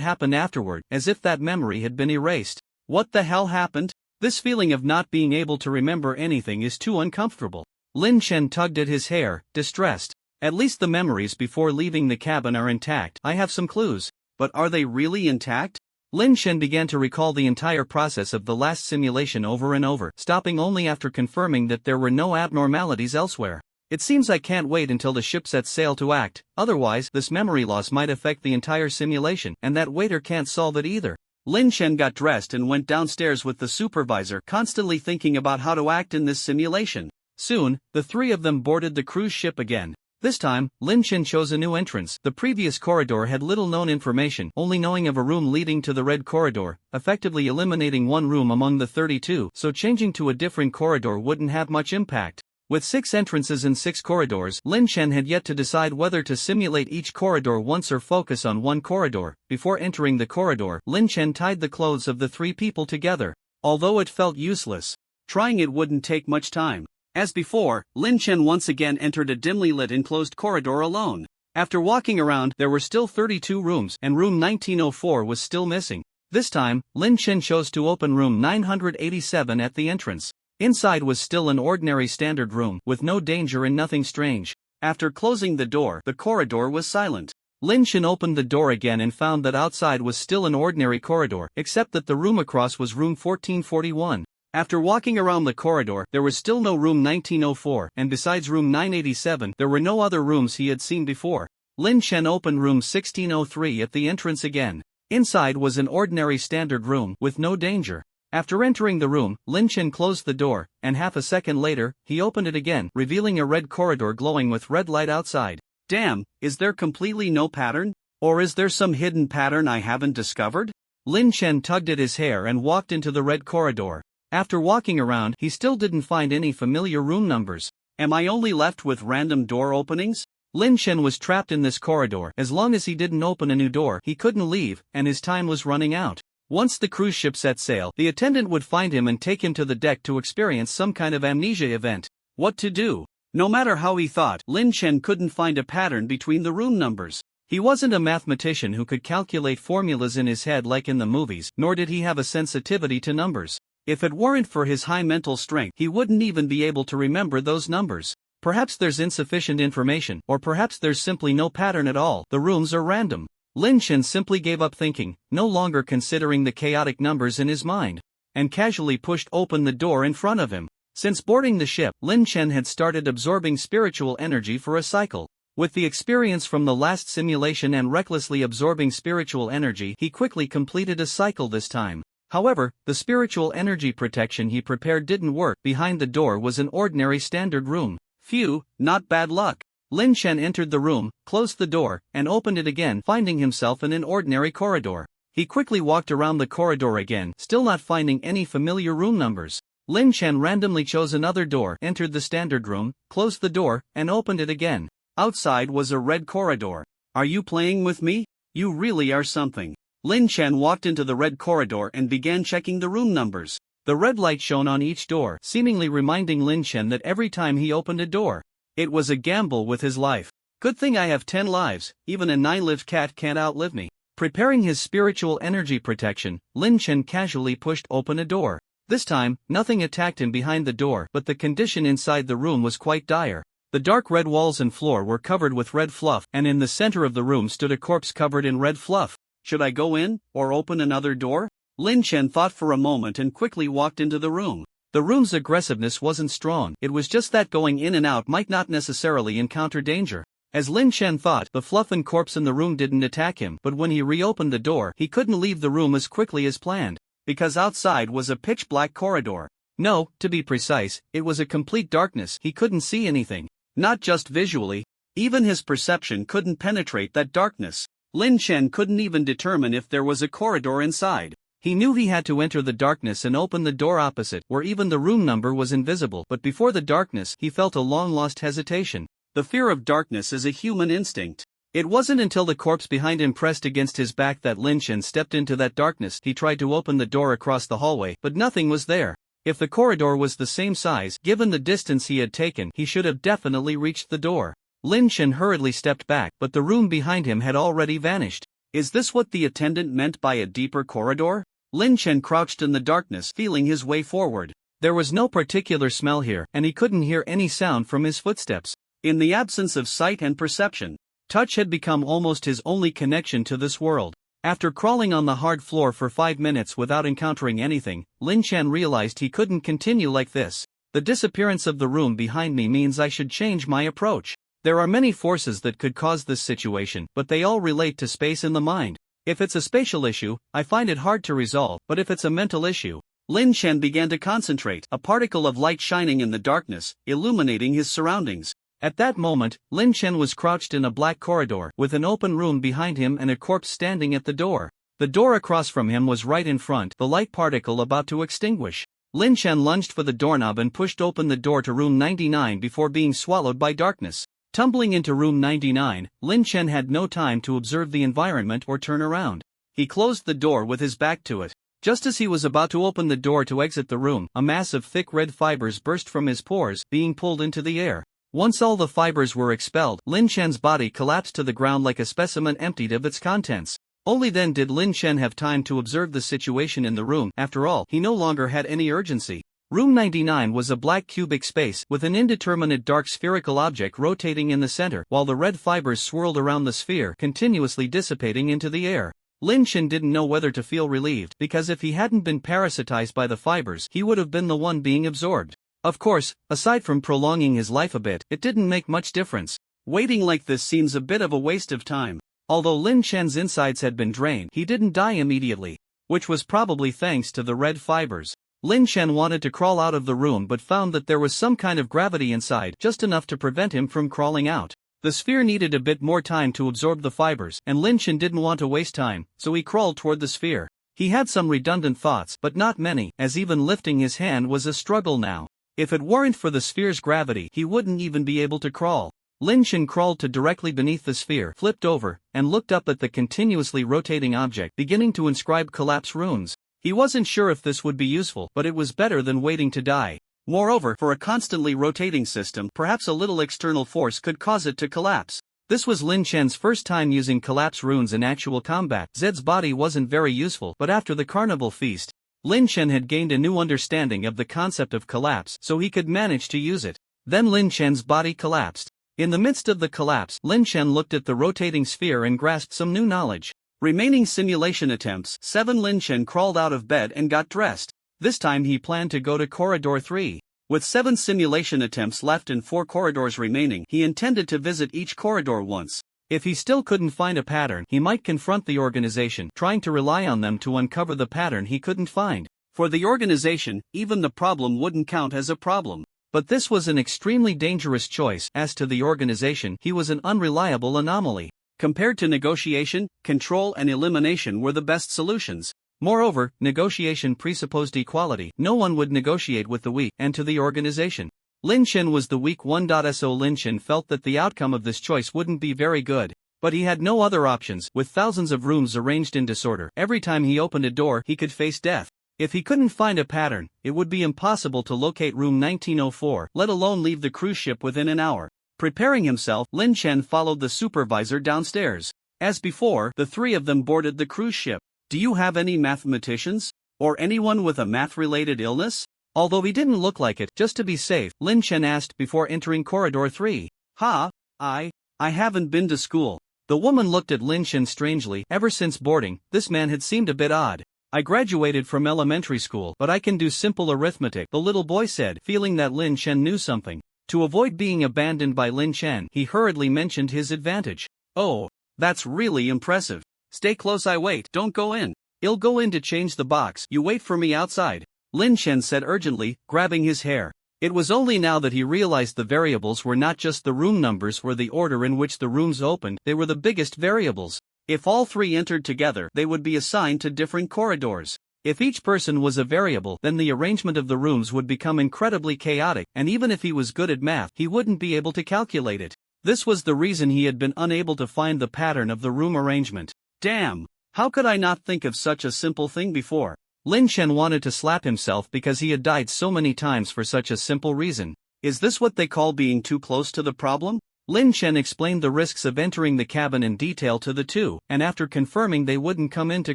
happened afterward, as if that memory had been erased. What the hell happened? This feeling of not being able to remember anything is too uncomfortable. Lin Chen tugged at his hair, distressed. "At least the memories before leaving the cabin are intact. I have some clues. But are they really intact?" Lin Chen began to recall the entire process of the last simulation over and over, stopping only after confirming that there were no abnormalities elsewhere. "It seems I can't wait until the ship sets sail to act, otherwise this memory loss might affect the entire simulation, and that waiter can't solve it either." Lin Chen got dressed and went downstairs with the supervisor, constantly thinking about how to act in this simulation. Soon, the three of them boarded the cruise ship again. This time, Lin Chen chose a new entrance. The previous corridor had little known information, only knowing of a room leading to the red corridor, effectively eliminating one room among the 32, so changing to a different corridor wouldn't have much impact. With 6 entrances and 6 corridors, Lin Chen had yet to decide whether to simulate each corridor once or focus on one corridor. Before entering the corridor, Lin Chen tied the clothes of the 3 people together. Although it felt useless, trying it wouldn't take much time. As before, Lin Chen once again entered a dimly lit enclosed corridor alone. After walking around, there were still 32 rooms, and room 1904 was still missing. This time, Lin Chen chose to open room 987 at the entrance. Inside was still an ordinary standard room, with no danger and nothing strange. After closing the door, the corridor was silent. Lin Chen opened the door again and found that outside was still an ordinary corridor, except that the room across was room 1441. After walking around the corridor, there was still no room 1904, and besides room 987, there were no other rooms he had seen before. Lin Chen opened room 1603 at the entrance again. Inside was an ordinary standard room, with no danger. After entering the room, Lin Chen closed the door, and half a second later, he opened it again, revealing a red corridor glowing with red light outside. Damn, is there completely no pattern? Or is there some hidden pattern I haven't discovered? Lin Chen tugged at his hair and walked into the red corridor. After walking around, he still didn't find any familiar room numbers. Am I only left with random door openings? Lin Chen was trapped in this corridor. As long as he didn't open a new door, he couldn't leave, and his time was running out. Once the cruise ship set sail, the attendant would find him and take him to the deck to experience some kind of amnesia event. What to do? No matter how he thought, Lin Chen couldn't find a pattern between the room numbers. He wasn't a mathematician who could calculate formulas in his head like in the movies, nor did he have a sensitivity to numbers. If it weren't for his high mental strength, he wouldn't even be able to remember those numbers. Perhaps there's insufficient information, or perhaps there's simply no pattern at all. The rooms are random. Lin Chen simply gave up thinking, no longer considering the chaotic numbers in his mind, and casually pushed open the door in front of him. Since boarding the ship, Lin Chen had started absorbing spiritual energy for a cycle. With the experience from the last simulation and recklessly absorbing spiritual energy, he quickly completed a cycle this time. However, the spiritual energy protection he prepared didn't work. Behind the door was an ordinary standard room. Phew, not bad luck. Lin Chen entered the room, closed the door, and opened it again, finding himself in an ordinary corridor. He quickly walked around the corridor again, still not finding any familiar room numbers. Lin Chen randomly chose another door, entered the standard room, closed the door, and opened it again. Outside was a red corridor. Are you playing with me? You really are something. Lin Chen walked into the red corridor and began checking the room numbers. The red light shone on each door, seemingly reminding Lin Chen that every time he opened a door, it was a gamble with his life. Good thing I have 10 lives, even a 9-lived cat can't outlive me. Preparing his spiritual energy protection, Lin Chen casually pushed open a door. This time, nothing attacked him behind the door, but the condition inside the room was quite dire. The dark red walls and floor were covered with red fluff, and in the center of the room stood a corpse covered in red fluff. Should I go in, or open another door? Lin Chen thought for a moment and quickly walked into the room. The room's aggressiveness wasn't strong, it was just that going in and out might not necessarily encounter danger. As Lin Chen thought, the fluff and corpse in the room didn't attack him, but when he reopened the door, he couldn't leave the room as quickly as planned, because outside was a pitch-black corridor. No, to be precise, it was a complete darkness. He couldn't see anything. Not just visually, even his perception couldn't penetrate that darkness. Lin Chen couldn't even determine if there was a corridor inside. He knew he had to enter the darkness and open the door opposite, where even the room number was invisible, but before the darkness, he felt a long-lost hesitation. The fear of darkness is a human instinct. It wasn't until the corpse behind him pressed against his back that Lin Chen stepped into that darkness. He tried to open the door across the hallway, but nothing was there. If the corridor was the same size, given the distance he had taken, he should have definitely reached the door. Lin Chen hurriedly stepped back, but the room behind him had already vanished. Is this what the attendant meant by a deeper corridor? Lin Chen crouched in the darkness, feeling his way forward. There was no particular smell here, and he couldn't hear any sound from his footsteps. In the absence of sight and perception, touch had become almost his only connection to this world. After crawling on the hard floor for 5 minutes without encountering anything, Lin Chen realized he couldn't continue like this. The disappearance of the room behind me means I should change my approach. There are many forces that could cause this situation, but they all relate to space in the mind. If it's a spatial issue, I find it hard to resolve, but if it's a mental issue, Lin Chen began to concentrate, a particle of light shining in the darkness, illuminating his surroundings. At that moment, Lin Chen was crouched in a black corridor, with an open room behind him and a corpse standing at the door. The door across from him was right in front, the light particle about to extinguish. Lin Chen lunged for the doorknob and pushed open the door to room 99 before being swallowed by darkness. Tumbling into room 99, Lin Chen had no time to observe the environment or turn around. He closed the door with his back to it. Just as he was about to open the door to exit the room, a mass of thick red fibers burst from his pores, being pulled into the air. Once all the fibers were expelled, Lin Chen's body collapsed to the ground like a specimen emptied of its contents. Only then did Lin Chen have time to observe the situation in the room. After all, he no longer had any urgency. Room 99 was a black cubic space with an indeterminate dark spherical object rotating in the center, while the red fibers swirled around the sphere, continuously dissipating into the air. Lin Chen didn't know whether to feel relieved, because if he hadn't been parasitized by the fibers, he would have been the one being absorbed. Of course, aside from prolonging his life a bit, it didn't make much difference. Waiting like this seems a bit of a waste of time. Although Lin Chen's insides had been drained, he didn't die immediately, which was probably thanks to the red fibers. Lin Chen wanted to crawl out of the room but found that there was some kind of gravity inside, just enough to prevent him from crawling out. The sphere needed a bit more time to absorb the fibers, and Lin Chen didn't want to waste time, so he crawled toward the sphere. He had some redundant thoughts, but not many, as even lifting his hand was a struggle now. If it weren't for the sphere's gravity, he wouldn't even be able to crawl. Lin Chen crawled to directly beneath the sphere, flipped over, and looked up at the continuously rotating object, beginning to inscribe collapse runes. He wasn't sure if this would be useful, but it was better than waiting to die. Moreover, for a constantly rotating system, perhaps a little external force could cause it to collapse. This was Lin Chen's first time using collapse runes in actual combat. Zed's body wasn't very useful, but after the carnival feast, Lin Chen had gained a new understanding of the concept of collapse, so he could manage to use it. Then Lin Chen's body collapsed. In the midst of the collapse, Lin Chen looked at the rotating sphere and grasped some new knowledge. Remaining simulation attempts, 7. Lin Chen crawled out of bed and got dressed. This time he planned to go to Corridor 3. With 7 simulation attempts left and 4 corridors remaining, he intended to visit each corridor once. If he still couldn't find a pattern, he might confront the organization, trying to rely on them to uncover the pattern he couldn't find. For the organization, even the problem wouldn't count as a problem. But this was an extremely dangerous choice. As to the organization, he was an unreliable anomaly. Compared to negotiation, control and elimination were the best solutions. Moreover, negotiation presupposed equality. No one would negotiate with the weak, and to the organization. Lin Chen was the weak one. So Lin Chen felt that the outcome of this choice wouldn't be very good. But he had no other options. With thousands of rooms arranged in disorder, every time he opened a door, he could face death. If he couldn't find a pattern, it would be impossible to locate room 1904, let alone leave the cruise ship within an hour. Preparing himself, Lin Chen followed the supervisor downstairs. As before, the 3 of them boarded the cruise ship. Do you have any mathematicians? Or anyone with a math-related illness? Although he didn't look like it, just to be safe, Lin Chen asked before entering Corridor 3. I haven't been to school. The woman looked at Lin Chen strangely. Ever since boarding, this man had seemed a bit odd. I graduated from elementary school, but I can do simple arithmetic, the little boy said, feeling that Lin Chen knew something. To avoid being abandoned by Lin Chen, he hurriedly mentioned his advantage. Oh, that's really impressive. Stay close, I wait, don't go in. I'll go in to change the box, you wait for me outside. Lin Chen said urgently, grabbing his hair. It was only now that he realized the variables were not just the room numbers or the order in which the rooms opened, they were the biggest variables. If all 3 entered together, they would be assigned to different corridors. If each person was a variable, then the arrangement of the rooms would become incredibly chaotic, and even if he was good at math, he wouldn't be able to calculate it. This was the reason he had been unable to find the pattern of the room arrangement. Damn! How could I not think of such a simple thing before? Lin Chen wanted to slap himself because he had died so many times for such a simple reason. Is this what they call being too close to the problem? Lin Chen explained the risks of entering the cabin in detail to the 2, and after confirming they wouldn't come in to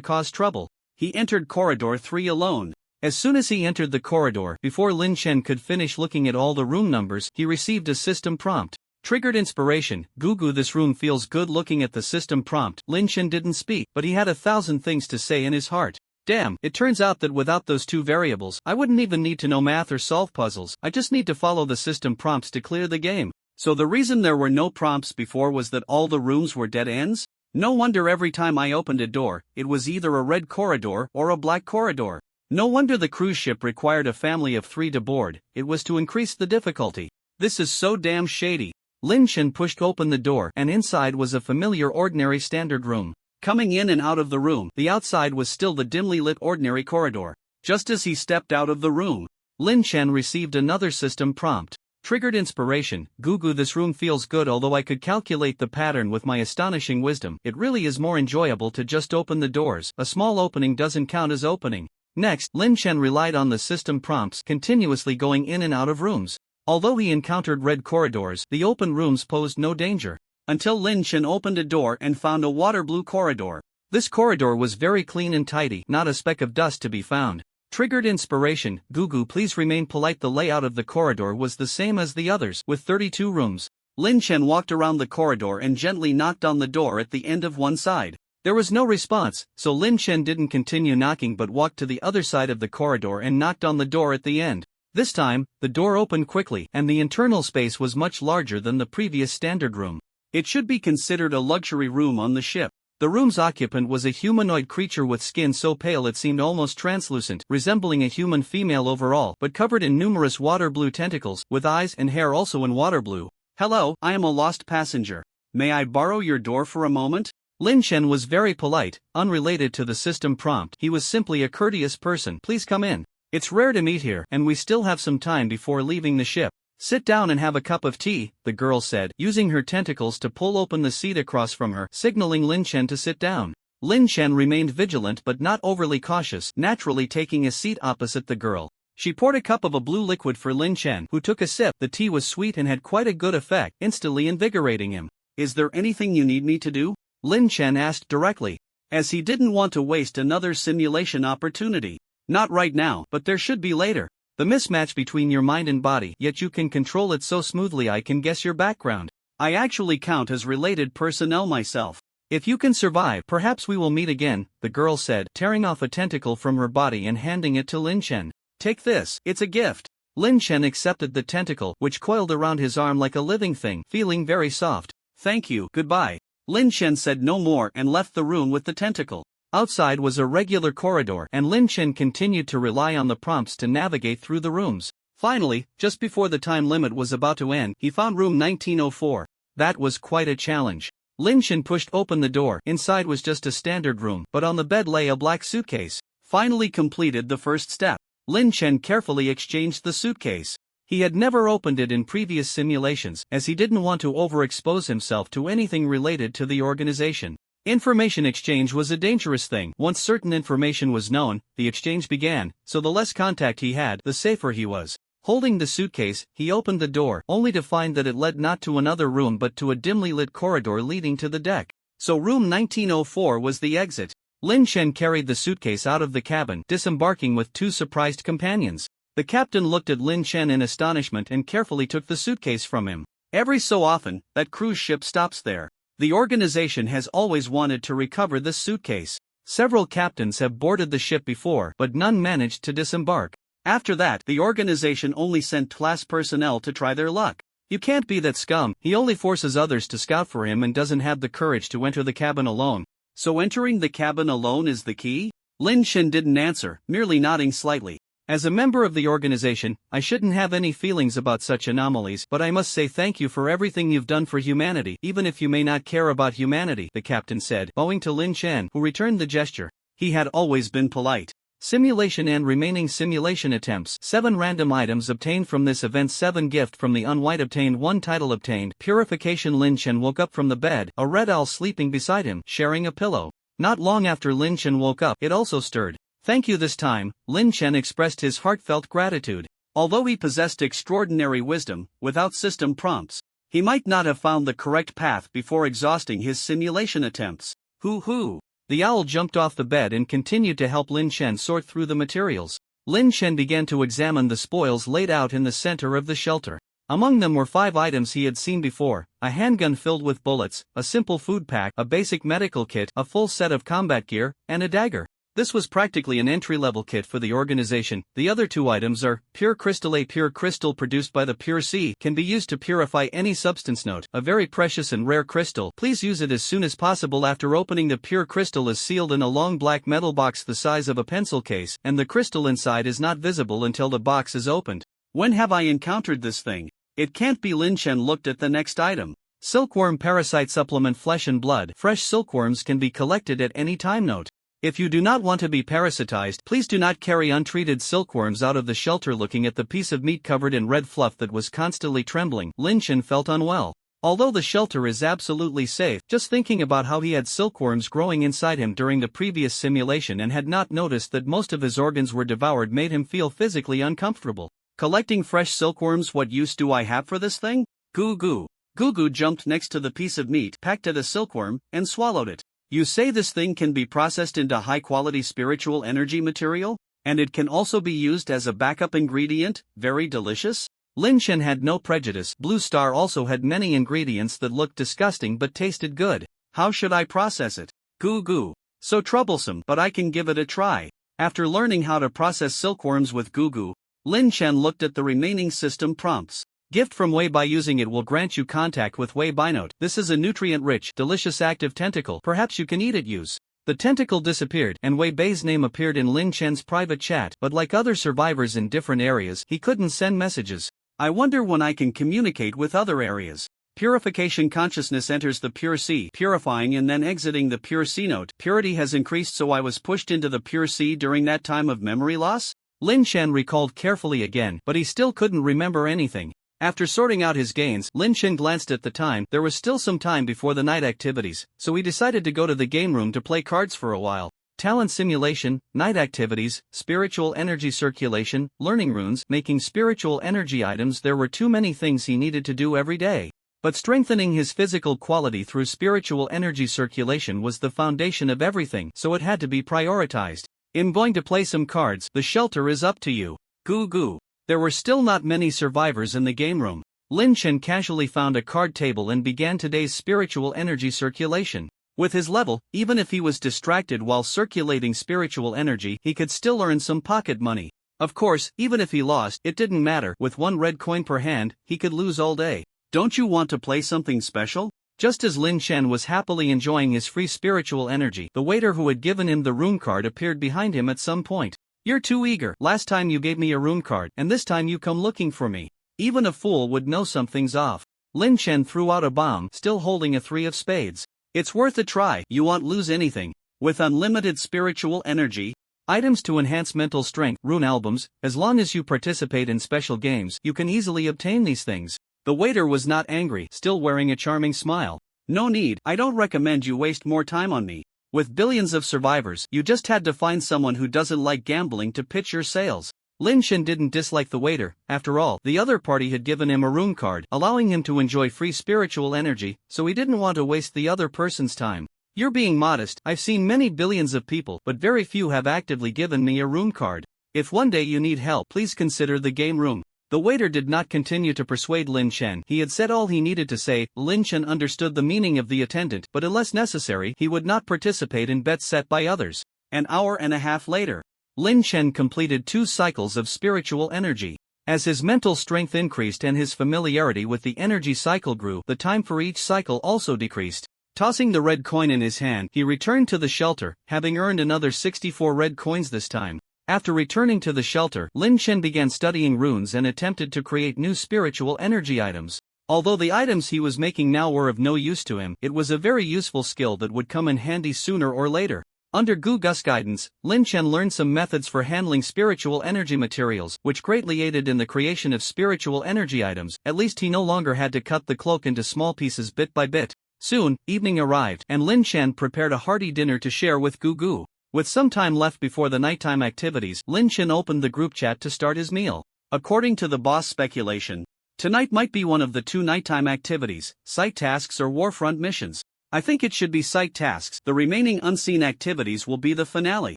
cause trouble, he entered Corridor 3 alone. As soon as he entered the corridor, before Lin Chen could finish looking at all the room numbers, he received a system prompt. Triggered inspiration. Gugu, this room feels good. Looking at the system prompt, Lin Chen didn't speak, but he had 1,000 things to say in his heart. Damn, it turns out that without those 2 variables, I wouldn't even need to know math or solve puzzles. I just need to follow the system prompts to clear the game. So the reason there were no prompts before was that all the rooms were dead ends? No wonder every time I opened a door, it was either a red corridor or a black corridor. No wonder the cruise ship required a family of 3 to board, it was to increase the difficulty. This is so damn shady. Lin Chen pushed open the door, and inside was a familiar ordinary standard room. Coming in and out of the room, the outside was still the dimly lit ordinary corridor. Just as he stepped out of the room, Lin Chen received another system prompt. Triggered inspiration. Gugu, this room feels good. Although I could calculate the pattern with my astonishing wisdom, it really is more enjoyable to just open the doors. A small opening doesn't count as opening. Next, Lin Chen relied on the system prompts, continuously going in and out of rooms. Although he encountered red corridors, the open rooms posed no danger. Until Lin Chen opened a door and found a water blue corridor. This corridor was very clean and tidy, not a speck of dust to be found. Triggered inspiration, Gugu, please remain polite. The layout of the corridor was the same as the others, with 32 rooms. Lin Chen walked around the corridor and gently knocked on the door at the end of one side. There was no response, so Lin Chen didn't continue knocking but walked to the other side of the corridor and knocked on the door at the end. This time, the door opened quickly and the internal space was much larger than the previous standard room. It should be considered a luxury room on the ship. The room's occupant was a humanoid creature with skin so pale it seemed almost translucent, resembling a human female overall but covered in numerous water blue tentacles, with eyes and hair also in water blue. Hello, I am a lost passenger. May I borrow your door for a moment? Lin Chen was very polite, unrelated to the system prompt. He was simply a courteous person. Please come in. It's rare to meet here, and we still have some time before leaving the ship. Sit down and have a cup of tea, the girl said, using her tentacles to pull open the seat across from her, signaling Lin Chen to sit down. Lin Chen remained vigilant but not overly cautious, naturally taking a seat opposite the girl. She poured a cup of a blue liquid for Lin Chen, who took a sip. The tea was sweet and had quite a good effect, instantly invigorating him. Is there anything you need me to do? Lin Chen asked directly, as he didn't want to waste another simulation opportunity. Not right now, but there should be later. The mismatch between your mind and body, yet you can control it so smoothly. I can guess your background. I actually count as related personnel myself. If you can survive, perhaps we will meet again, the girl said, tearing off a tentacle from her body and handing it to Lin Chen. Take this, it's a gift. Lin Chen accepted the tentacle, which coiled around his arm like a living thing, feeling very soft. Thank you, goodbye. Lin Chen said no more and left the room with the tentacle. Outside was a regular corridor, and Lin Chen continued to rely on the prompts to navigate through the rooms. Finally, just before the time limit was about to end, he found room 1904. That was quite a challenge. Lin Chen pushed open the door. Inside was just a standard room, but on the bed lay a black suitcase. Finally completed the first step. Lin Chen carefully exchanged the suitcase. He had never opened it in previous simulations, as he didn't want to overexpose himself to anything related to the organization. Information exchange was a dangerous thing. Once certain information was known, the exchange began, so the less contact he had, the safer he was. Holding the suitcase, he opened the door, only to find that it led not to another room but to a dimly lit corridor leading to the deck. So room 1904 was the exit. Lin Chen carried the suitcase out of the cabin, disembarking with two surprised companions. The captain looked at Lin Chen in astonishment and carefully took the suitcase from him. Every so often, that cruise ship stops there. The organization has always wanted to recover this suitcase. Several captains have boarded the ship before, but none managed to disembark. After that, the organization only sent class personnel to try their luck. You can't be that scum. He only forces others to scout for him and doesn't have the courage to enter the cabin alone. So entering the cabin alone is the key? Lin Chen didn't answer, merely nodding slightly. As a member of the organization, I shouldn't have any feelings about such anomalies, but I must say thank you for everything you've done for humanity, even if you may not care about humanity, the captain said, bowing to Lin Chen, who returned the gesture. He had always been polite. Simulation and remaining simulation attempts. 7 random items obtained from this event. 7 gift from the unwhite obtained. 1 title obtained. Purification. Lin Chen woke up from the bed, a red owl sleeping beside him, sharing a pillow. Not long after Lin Chen woke up, it also stirred. Thank you. This time, Lin Chen expressed his heartfelt gratitude. Although he possessed extraordinary wisdom, without system prompts, he might not have found the correct path before exhausting his simulation attempts. Hoo-hoo! The owl jumped off the bed and continued to help Lin Chen sort through the materials. Lin Chen began to examine the spoils laid out in the center of the shelter. Among them were 5 items he had seen before: a handgun filled with bullets, a simple food pack, a basic medical kit, a full set of combat gear, and a dagger. This was practically an entry-level kit for the organization. The other 2 items are pure crystal. A pure crystal produced by the pure sea can be used to purify any substance. Note: a very precious and rare crystal. Please use it as soon as possible. After opening, the pure crystal is sealed in a long black metal box the size of a pencil case, and the crystal inside is not visible until the box is opened. When have I encountered this thing? It can't be. Lin Chen looked at the next item. Silkworm parasite supplement. Flesh and blood. Fresh silkworms can be collected at any time. Note: if you do not want to be parasitized, please do not carry untreated silkworms out of the shelter. Looking at the piece of meat covered in red fluff that was constantly trembling, Lin Chen felt unwell. Although the shelter is absolutely safe, just thinking about how he had silkworms growing inside him during the previous simulation and had not noticed that most of his organs were devoured made him feel physically uncomfortable. Collecting fresh silkworms. What use do I have for this thing? Goo goo. Goo goo jumped next to the piece of meat, pecked at a silkworm, and swallowed it. You say this thing can be processed into high-quality spiritual energy material? And it can also be used as a backup ingredient? Very delicious? Lin Chen had no prejudice. Blue Star also had many ingredients that looked disgusting but tasted good. How should I process it? Goo goo. So troublesome, but I can give it a try. After learning how to process silkworms with Goo Goo, Lin Chen looked at the remaining system prompts. Gift from Wei By. Using it will grant you contact with Wei Binote. This is a nutrient-rich, delicious active tentacle. Perhaps you can eat it. Use. The tentacle disappeared, and Wei Bei's name appeared in Lin Chen's private chat, but like other survivors in different areas, he couldn't send messages. I wonder when I can communicate with other areas. Purification consciousness enters the pure sea, purifying and then exiting the pure sea note. Purity has increased, so I was pushed into the pure sea during that time of memory loss? Lin Chen recalled carefully again, but he still couldn't remember anything. After sorting out his gains, Lin Chen glanced at the time. There was still some time before the night activities, so he decided to go to the game room to play cards for a while. Talent simulation, night activities, spiritual energy circulation, learning runes, making spiritual energy items. There were too many things he needed to do every day. But strengthening his physical quality through spiritual energy circulation was the foundation of everything, so it had to be prioritized. I'm going to play some cards. The shelter is up to you. Goo goo. There were still not many survivors in the game room. Lin Chen casually found a card table and began today's spiritual energy circulation. With his level, even if he was distracted while circulating spiritual energy, he could still earn some pocket money. Of course, even if he lost, it didn't matter. With 1 red coin per hand, he could lose all day. Don't you want to play something special? Just as Lin Chen was happily enjoying his free spiritual energy, the waiter who had given him the rune card appeared behind him at some point. You're too eager. Last time you gave me a rune card, and this time you come looking for me. Even a fool would know something's off. Lin Chen threw out a bomb, still holding a 3 of spades. It's worth a try. You won't lose anything. With unlimited spiritual energy, items to enhance mental strength, rune albums, as long as you participate in special games, you can easily obtain these things. The waiter was not angry, still wearing a charming smile. No need. I don't recommend you waste more time on me. With billions of survivors, you just had to find someone who doesn't like gambling to pitch your sales. Lin Chen didn't dislike the waiter. After all, the other party had given him a rune card, allowing him to enjoy free spiritual energy, so he didn't want to waste the other person's time. You're being modest. I've seen many billions of people, but very few have actively given me a rune card. If one day you need help, please consider the game room. The waiter did not continue to persuade Lin Chen. He had said all he needed to say. Lin Chen understood the meaning of the attendant, but unless necessary, he would not participate in bets set by others. An hour and a half later, Lin Chen completed 2 cycles of spiritual energy. As his mental strength increased and his familiarity with the energy cycle grew, the time for each cycle also decreased. Tossing the red coin in his hand, he returned to the shelter, having earned another 64 red coins this time. After returning to the shelter, Lin Chen began studying runes and attempted to create new spiritual energy items. Although the items he was making now were of no use to him, it was a very useful skill that would come in handy sooner or later. Under Gu's guidance, Lin Chen learned some methods for handling spiritual energy materials, which greatly aided in the creation of spiritual energy items. At least he no longer had to cut the cloak into small pieces bit by bit. Soon, evening arrived, and Lin Chen prepared a hearty dinner to share with Gu. With some time left before the nighttime activities, Lin Chen opened the group chat to start his meal. According to the boss speculation, tonight might be one of the 2 nighttime activities, site tasks or Warfront missions. I think it should be site tasks. The remaining unseen activities will be the finale.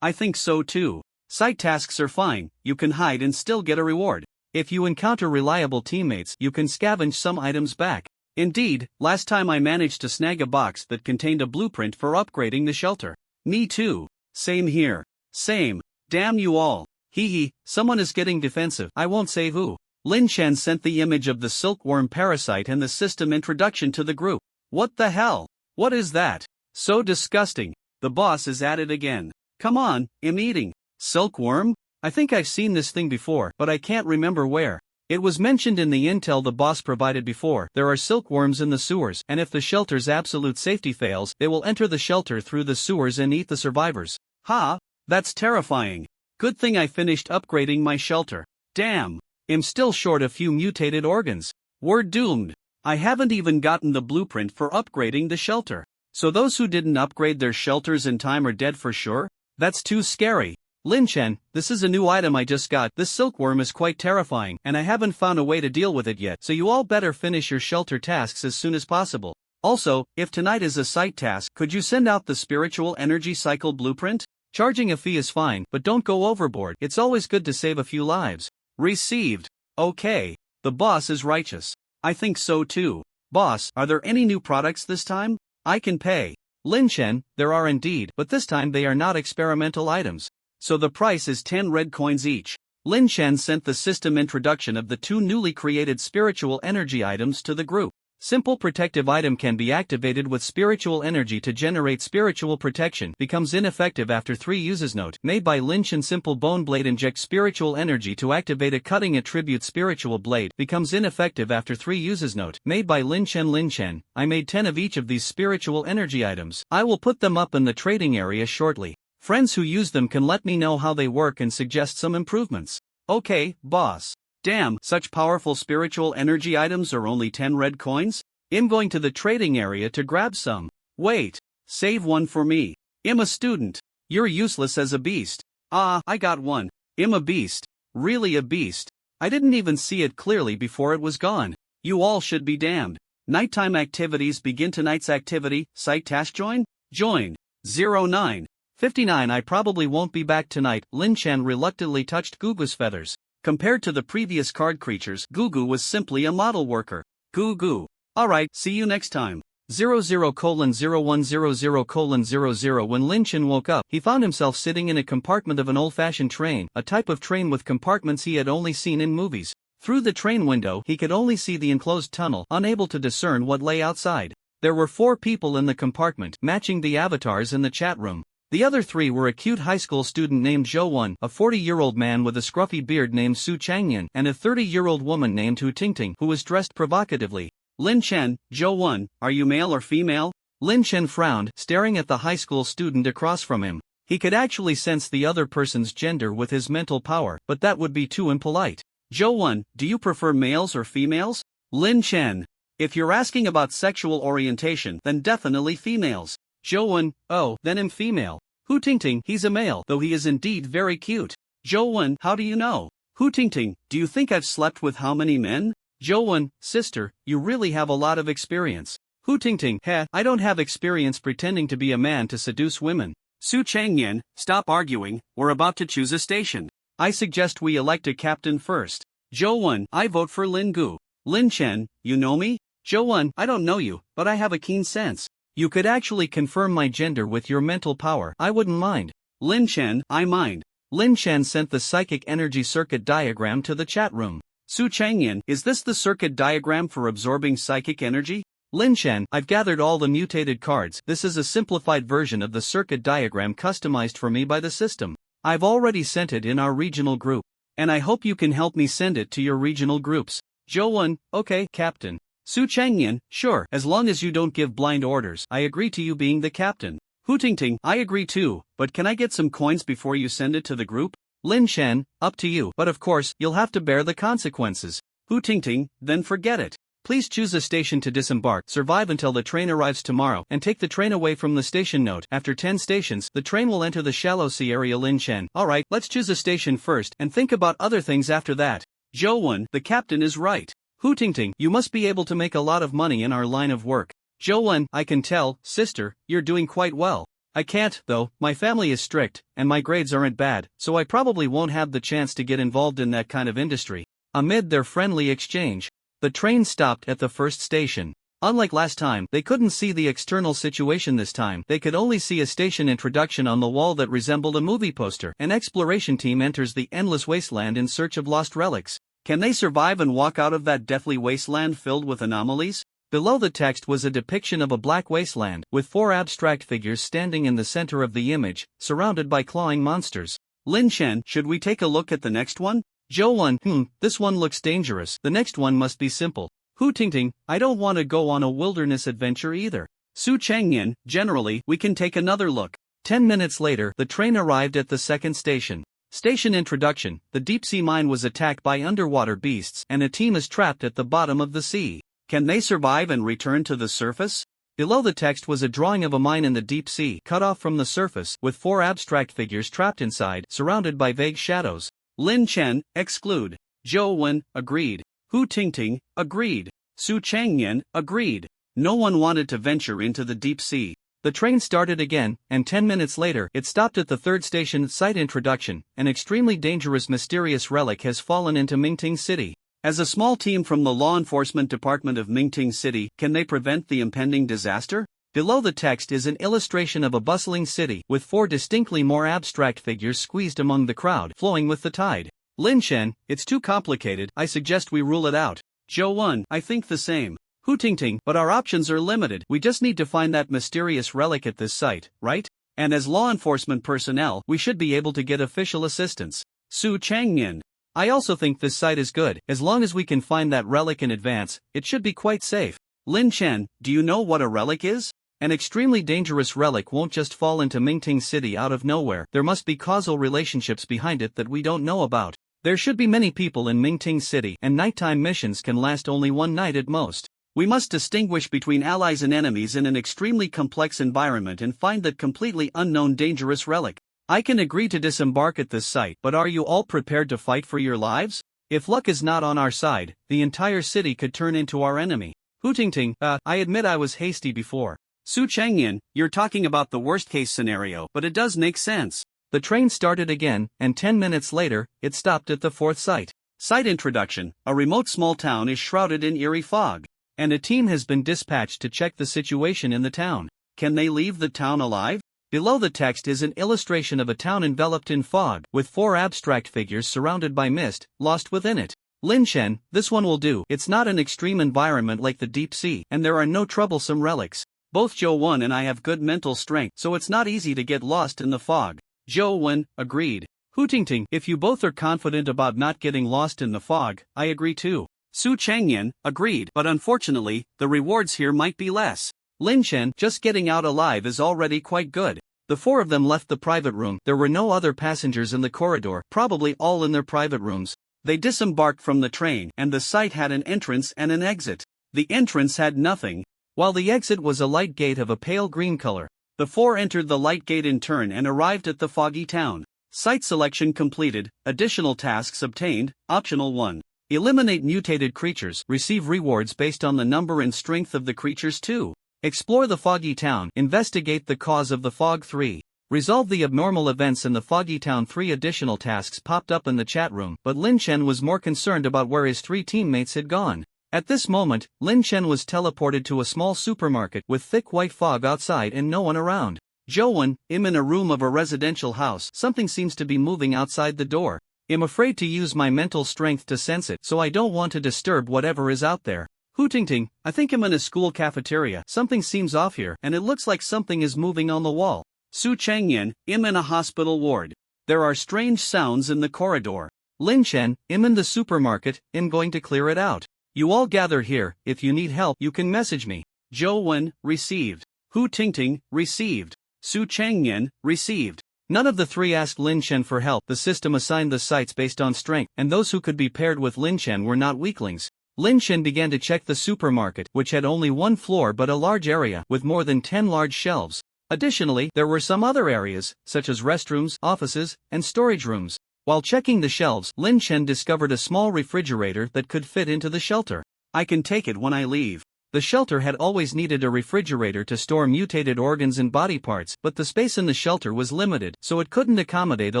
I think so too. Site tasks are fine, you can hide and still get a reward. If you encounter reliable teammates, you can scavenge some items back. Indeed, last time I managed to snag a box that contained a blueprint for upgrading the shelter. Me too. Same here. Same. Damn you all. Hee, someone is getting defensive. I won't say who. Lin Chen sent the image of the silkworm parasite and the system introduction to the group. What the hell? What is that? So disgusting. The boss is at it again. Come on, I'm eating. Silkworm? I think I've seen this thing before, but I can't remember where. It was mentioned in the intel the boss provided before. There are silkworms in the sewers, and if the shelter's absolute safety fails, they will enter the shelter through the sewers and eat the survivors. Ha! That's terrifying. Good thing I finished upgrading my shelter. Damn. I'm still short a few mutated organs. We're doomed. I haven't even gotten the blueprint for upgrading the shelter. So those who didn't upgrade their shelters in time are dead for sure? That's too scary. Lin Chen, this is a new item I just got. This silkworm is quite terrifying, and I haven't found a way to deal with it yet, so you all better finish your shelter tasks as soon as possible. Also, if tonight is a site task, could you send out the spiritual energy cycle blueprint? Charging a fee is fine, but don't go overboard. It's always good to save a few lives. Received. Okay. The boss is righteous. I think so too. Boss, are there any new products this time? I can pay. Lin Chen, there are indeed, but this time they are not experimental items. So the price is 10 red coins each. Lin Chen sent the system introduction of the 2 newly created spiritual energy items to the group. Simple protective item can be activated with spiritual energy to generate spiritual protection. Becomes ineffective after 3 uses. Note, made by Lin Chen. Simple bone blade injects spiritual energy to activate a cutting attribute spiritual blade. Becomes ineffective after 3 uses. Note, made by Lin Chen. Lin Chen, I made 10 of each of these spiritual energy items. I will put them up in the trading area shortly. Friends who use them can let me know how they work and suggest some improvements. Okay, boss. Damn, such powerful spiritual energy items are only 10 red coins? I'm going to the trading area to grab some. Wait. Save one for me. I'm a student. You're useless as a beast. Ah, I got one. I'm a beast. Really a beast. I didn't even see it clearly before it was gone. You all should be damned. Nighttime activities begin. Tonight's activity, site task join? Join. 09:59. I probably won't be back tonight. Lin Chen reluctantly touched Gugu's feathers. Compared to the previous card creatures, Gugu was simply a model worker. Gugu. Alright, see you next time. 00:0100:00. When Lin Chen woke up, he found himself sitting in a compartment of an old-fashioned train, a type of train with compartments he had only seen in movies. Through the train window, he could only see the enclosed tunnel, unable to discern what lay outside. There were 4 people in the compartment, matching the avatars in the chat room. The other 3 were a cute high school student named Zhou Wen, a 40-year-old man with a scruffy beard named Su Changyan, and a 30-year-old woman named Hu Tingting, who was dressed provocatively. Lin Chen, Zhou Wen, are you male or female? Lin Chen frowned, staring at the high school student across from him. He could actually sense the other person's gender with his mental power, but that would be too impolite. Zhou Wen, do you prefer males or females? Lin Chen. If you're asking about sexual orientation, then definitely females. Zhou Wen, oh, then I'm female. Hu Tingting, he's a male, though he is indeed very cute. Zhou Wen, how do you know? Hu Tingting, do you think I've slept with how many men? Zhou Wen, sister, you really have a lot of experience. Hu Tingting, heh, I don't have experience pretending to be a man to seduce women. Su Changyan, stop arguing, we're about to choose a station. I suggest we elect a captain first. Zhou Wen, I vote for Lin Gu. Lin Chen, you know me? Zhou Wen, I don't know you, but I have a keen sense. You could actually confirm my gender with your mental power. I wouldn't mind. Lin Chen, I mind. Lin Chen sent the psychic energy circuit diagram to the chat room. Su Changyan, is this the circuit diagram for absorbing psychic energy? Lin Chen, I've gathered all the mutated cards. This is a simplified version of the circuit diagram customized for me by the system. I've already sent it in our regional group. And I hope you can help me send it to your regional groups. Zhou Wen, okay, Captain. Su Changyan, sure, as long as you don't give blind orders. I agree to you being the captain. Hu Tingting, I agree too, but can I get some coins before you send it to the group? Lin Chen, up to you, but of course, you'll have to bear the consequences. Hu Tingting, then forget it. Please choose a station to disembark, survive until the train arrives tomorrow, and take the train away from the station. Note, after 10 stations, the train will enter the shallow sea area. Lin Chen, alright, let's choose a station first, and think about other things after that. Zhou Wen, the captain is right. Hu Tingting, you must be able to make a lot of money in our line of work. Zhou Wen, I can tell, sister, you're doing quite well. I can't, though, my family is strict, and my grades aren't bad, so I probably won't have the chance to get involved in that kind of industry. Amid their friendly exchange, the train stopped at the first station. Unlike last time, they couldn't see the external situation this time. They could only see a station introduction on the wall that resembled a movie poster. An exploration team enters the endless wasteland in search of lost relics. Can they survive and walk out of that deathly wasteland filled with anomalies? Below the text was a depiction of a black wasteland, with 4 abstract figures standing in the center of the image, surrounded by clawing monsters. Lin Chen, should we take a look at the next one? Zhou Wen, this one looks dangerous. The next one must be simple. Hu Tingting, I don't want to go on a wilderness adventure either. Su Changyan, generally, we can take another look. 10 minutes later, the train arrived at the second station. Station introduction, the deep-sea mine was attacked by underwater beasts and a team is trapped at the bottom of the sea. Can they survive and return to the surface? Below the text was a drawing of a mine in the deep sea, cut off from the surface, with 4 abstract figures trapped inside, surrounded by vague shadows. Lin Chen, exclude. Zhou Wen, agreed. Hu Tingting, agreed. Su Changyan, agreed. No one wanted to venture into the deep sea. The train started again, and 10 minutes later, it stopped at the third station. Site introduction: an extremely dangerous mysterious relic has fallen into Mingting City. As a small team from the law enforcement department of Mingting City, can they prevent the impending disaster? Below the text is an illustration of a bustling city, with 4 distinctly more abstract figures squeezed among the crowd, flowing with the tide. Lin Chen: it's too complicated, I suggest we rule it out. Zhou Wen: I think the same. Hu Tingting: but our options are limited, we just need to find that mysterious relic at this site, right? And as law enforcement personnel, we should be able to get official assistance. Su Changmin: I also think this site is good, as long as we can find that relic in advance, it should be quite safe. Lin Chen: do you know what a relic is? An extremely dangerous relic won't just fall into Mingting City out of nowhere, there must be causal relationships behind it that we don't know about. There should be many people in Mingting City, and nighttime missions can last only one night at most. We must distinguish between allies and enemies in an extremely complex environment and find that completely unknown dangerous relic. I can agree to disembark at this site, but are you all prepared to fight for your lives? If luck is not on our side, the entire city could turn into our enemy. Hu Tingting: I admit I was hasty before. Su Changyan: you're talking about the worst-case scenario, but it does make sense. The train started again, and 10 minutes later, it stopped at the fourth site. Site introduction: a remote small town is shrouded in eerie fog, and a team has been dispatched to check the situation in the town. Can they leave the town alive? Below the text is an illustration of a town enveloped in fog, with 4 abstract figures surrounded by mist, lost within it. Lin Chen: this one will do, it's not an extreme environment like the deep sea, and there are no troublesome relics. Both Zhou Wen and I have good mental strength, so it's not easy to get lost in the fog. Zhou Wen: agreed. Hu Tingting: if you both are confident about not getting lost in the fog, I agree too. Su Changyan: agreed, but unfortunately, the rewards here might be less. Lin Chen: just getting out alive is already quite good. The 4 of them left the private room. There were no other passengers in the corridor, probably all in their private rooms. They disembarked from the train, and the site had an entrance and an exit. The entrance had nothing, while the exit was a light gate of a pale green color. The 4 entered the light gate in turn and arrived at the foggy town. Site selection completed, additional tasks obtained. Optional 1. Eliminate mutated creatures, receive rewards based on the number and strength of the creatures. 2. Explore the foggy town, investigate the cause of the fog. 3. Resolve the abnormal events in the foggy town. 3 additional tasks popped up in the chat room, but Lin Chen was more concerned about where his 3 teammates had gone. At this moment, Lin Chen was teleported to a small supermarket with thick white fog outside and no one around. Zhou Wen: I'm in a room of a residential house, something seems to be moving outside the door. I'm afraid to use my mental strength to sense it, so I don't want to disturb whatever is out there. Hu Tingting: I think I'm in a school cafeteria, something seems off here, and it looks like something is moving on the wall. Su Changyan: I'm in a hospital ward. There are strange sounds in the corridor. Lin Chen: I'm in the supermarket, I'm going to clear it out. You all gather here, if you need help you can message me. Zhou Wen: received. Hu Tingting: received. Su Changyan: received. None of the 3 asked Lin Chen for help. The system assigned the sites based on strength, and those who could be paired with Lin Chen were not weaklings. Lin Chen began to check the supermarket, which had only 1 floor but a large area, with more than 10 large shelves. Additionally, there were some other areas, such as restrooms, offices, and storage rooms. While checking the shelves, Lin Chen discovered a small refrigerator that could fit into the shelter. I can take it when I leave. The shelter had always needed a refrigerator to store mutated organs and body parts, but the space in the shelter was limited, so it couldn't accommodate a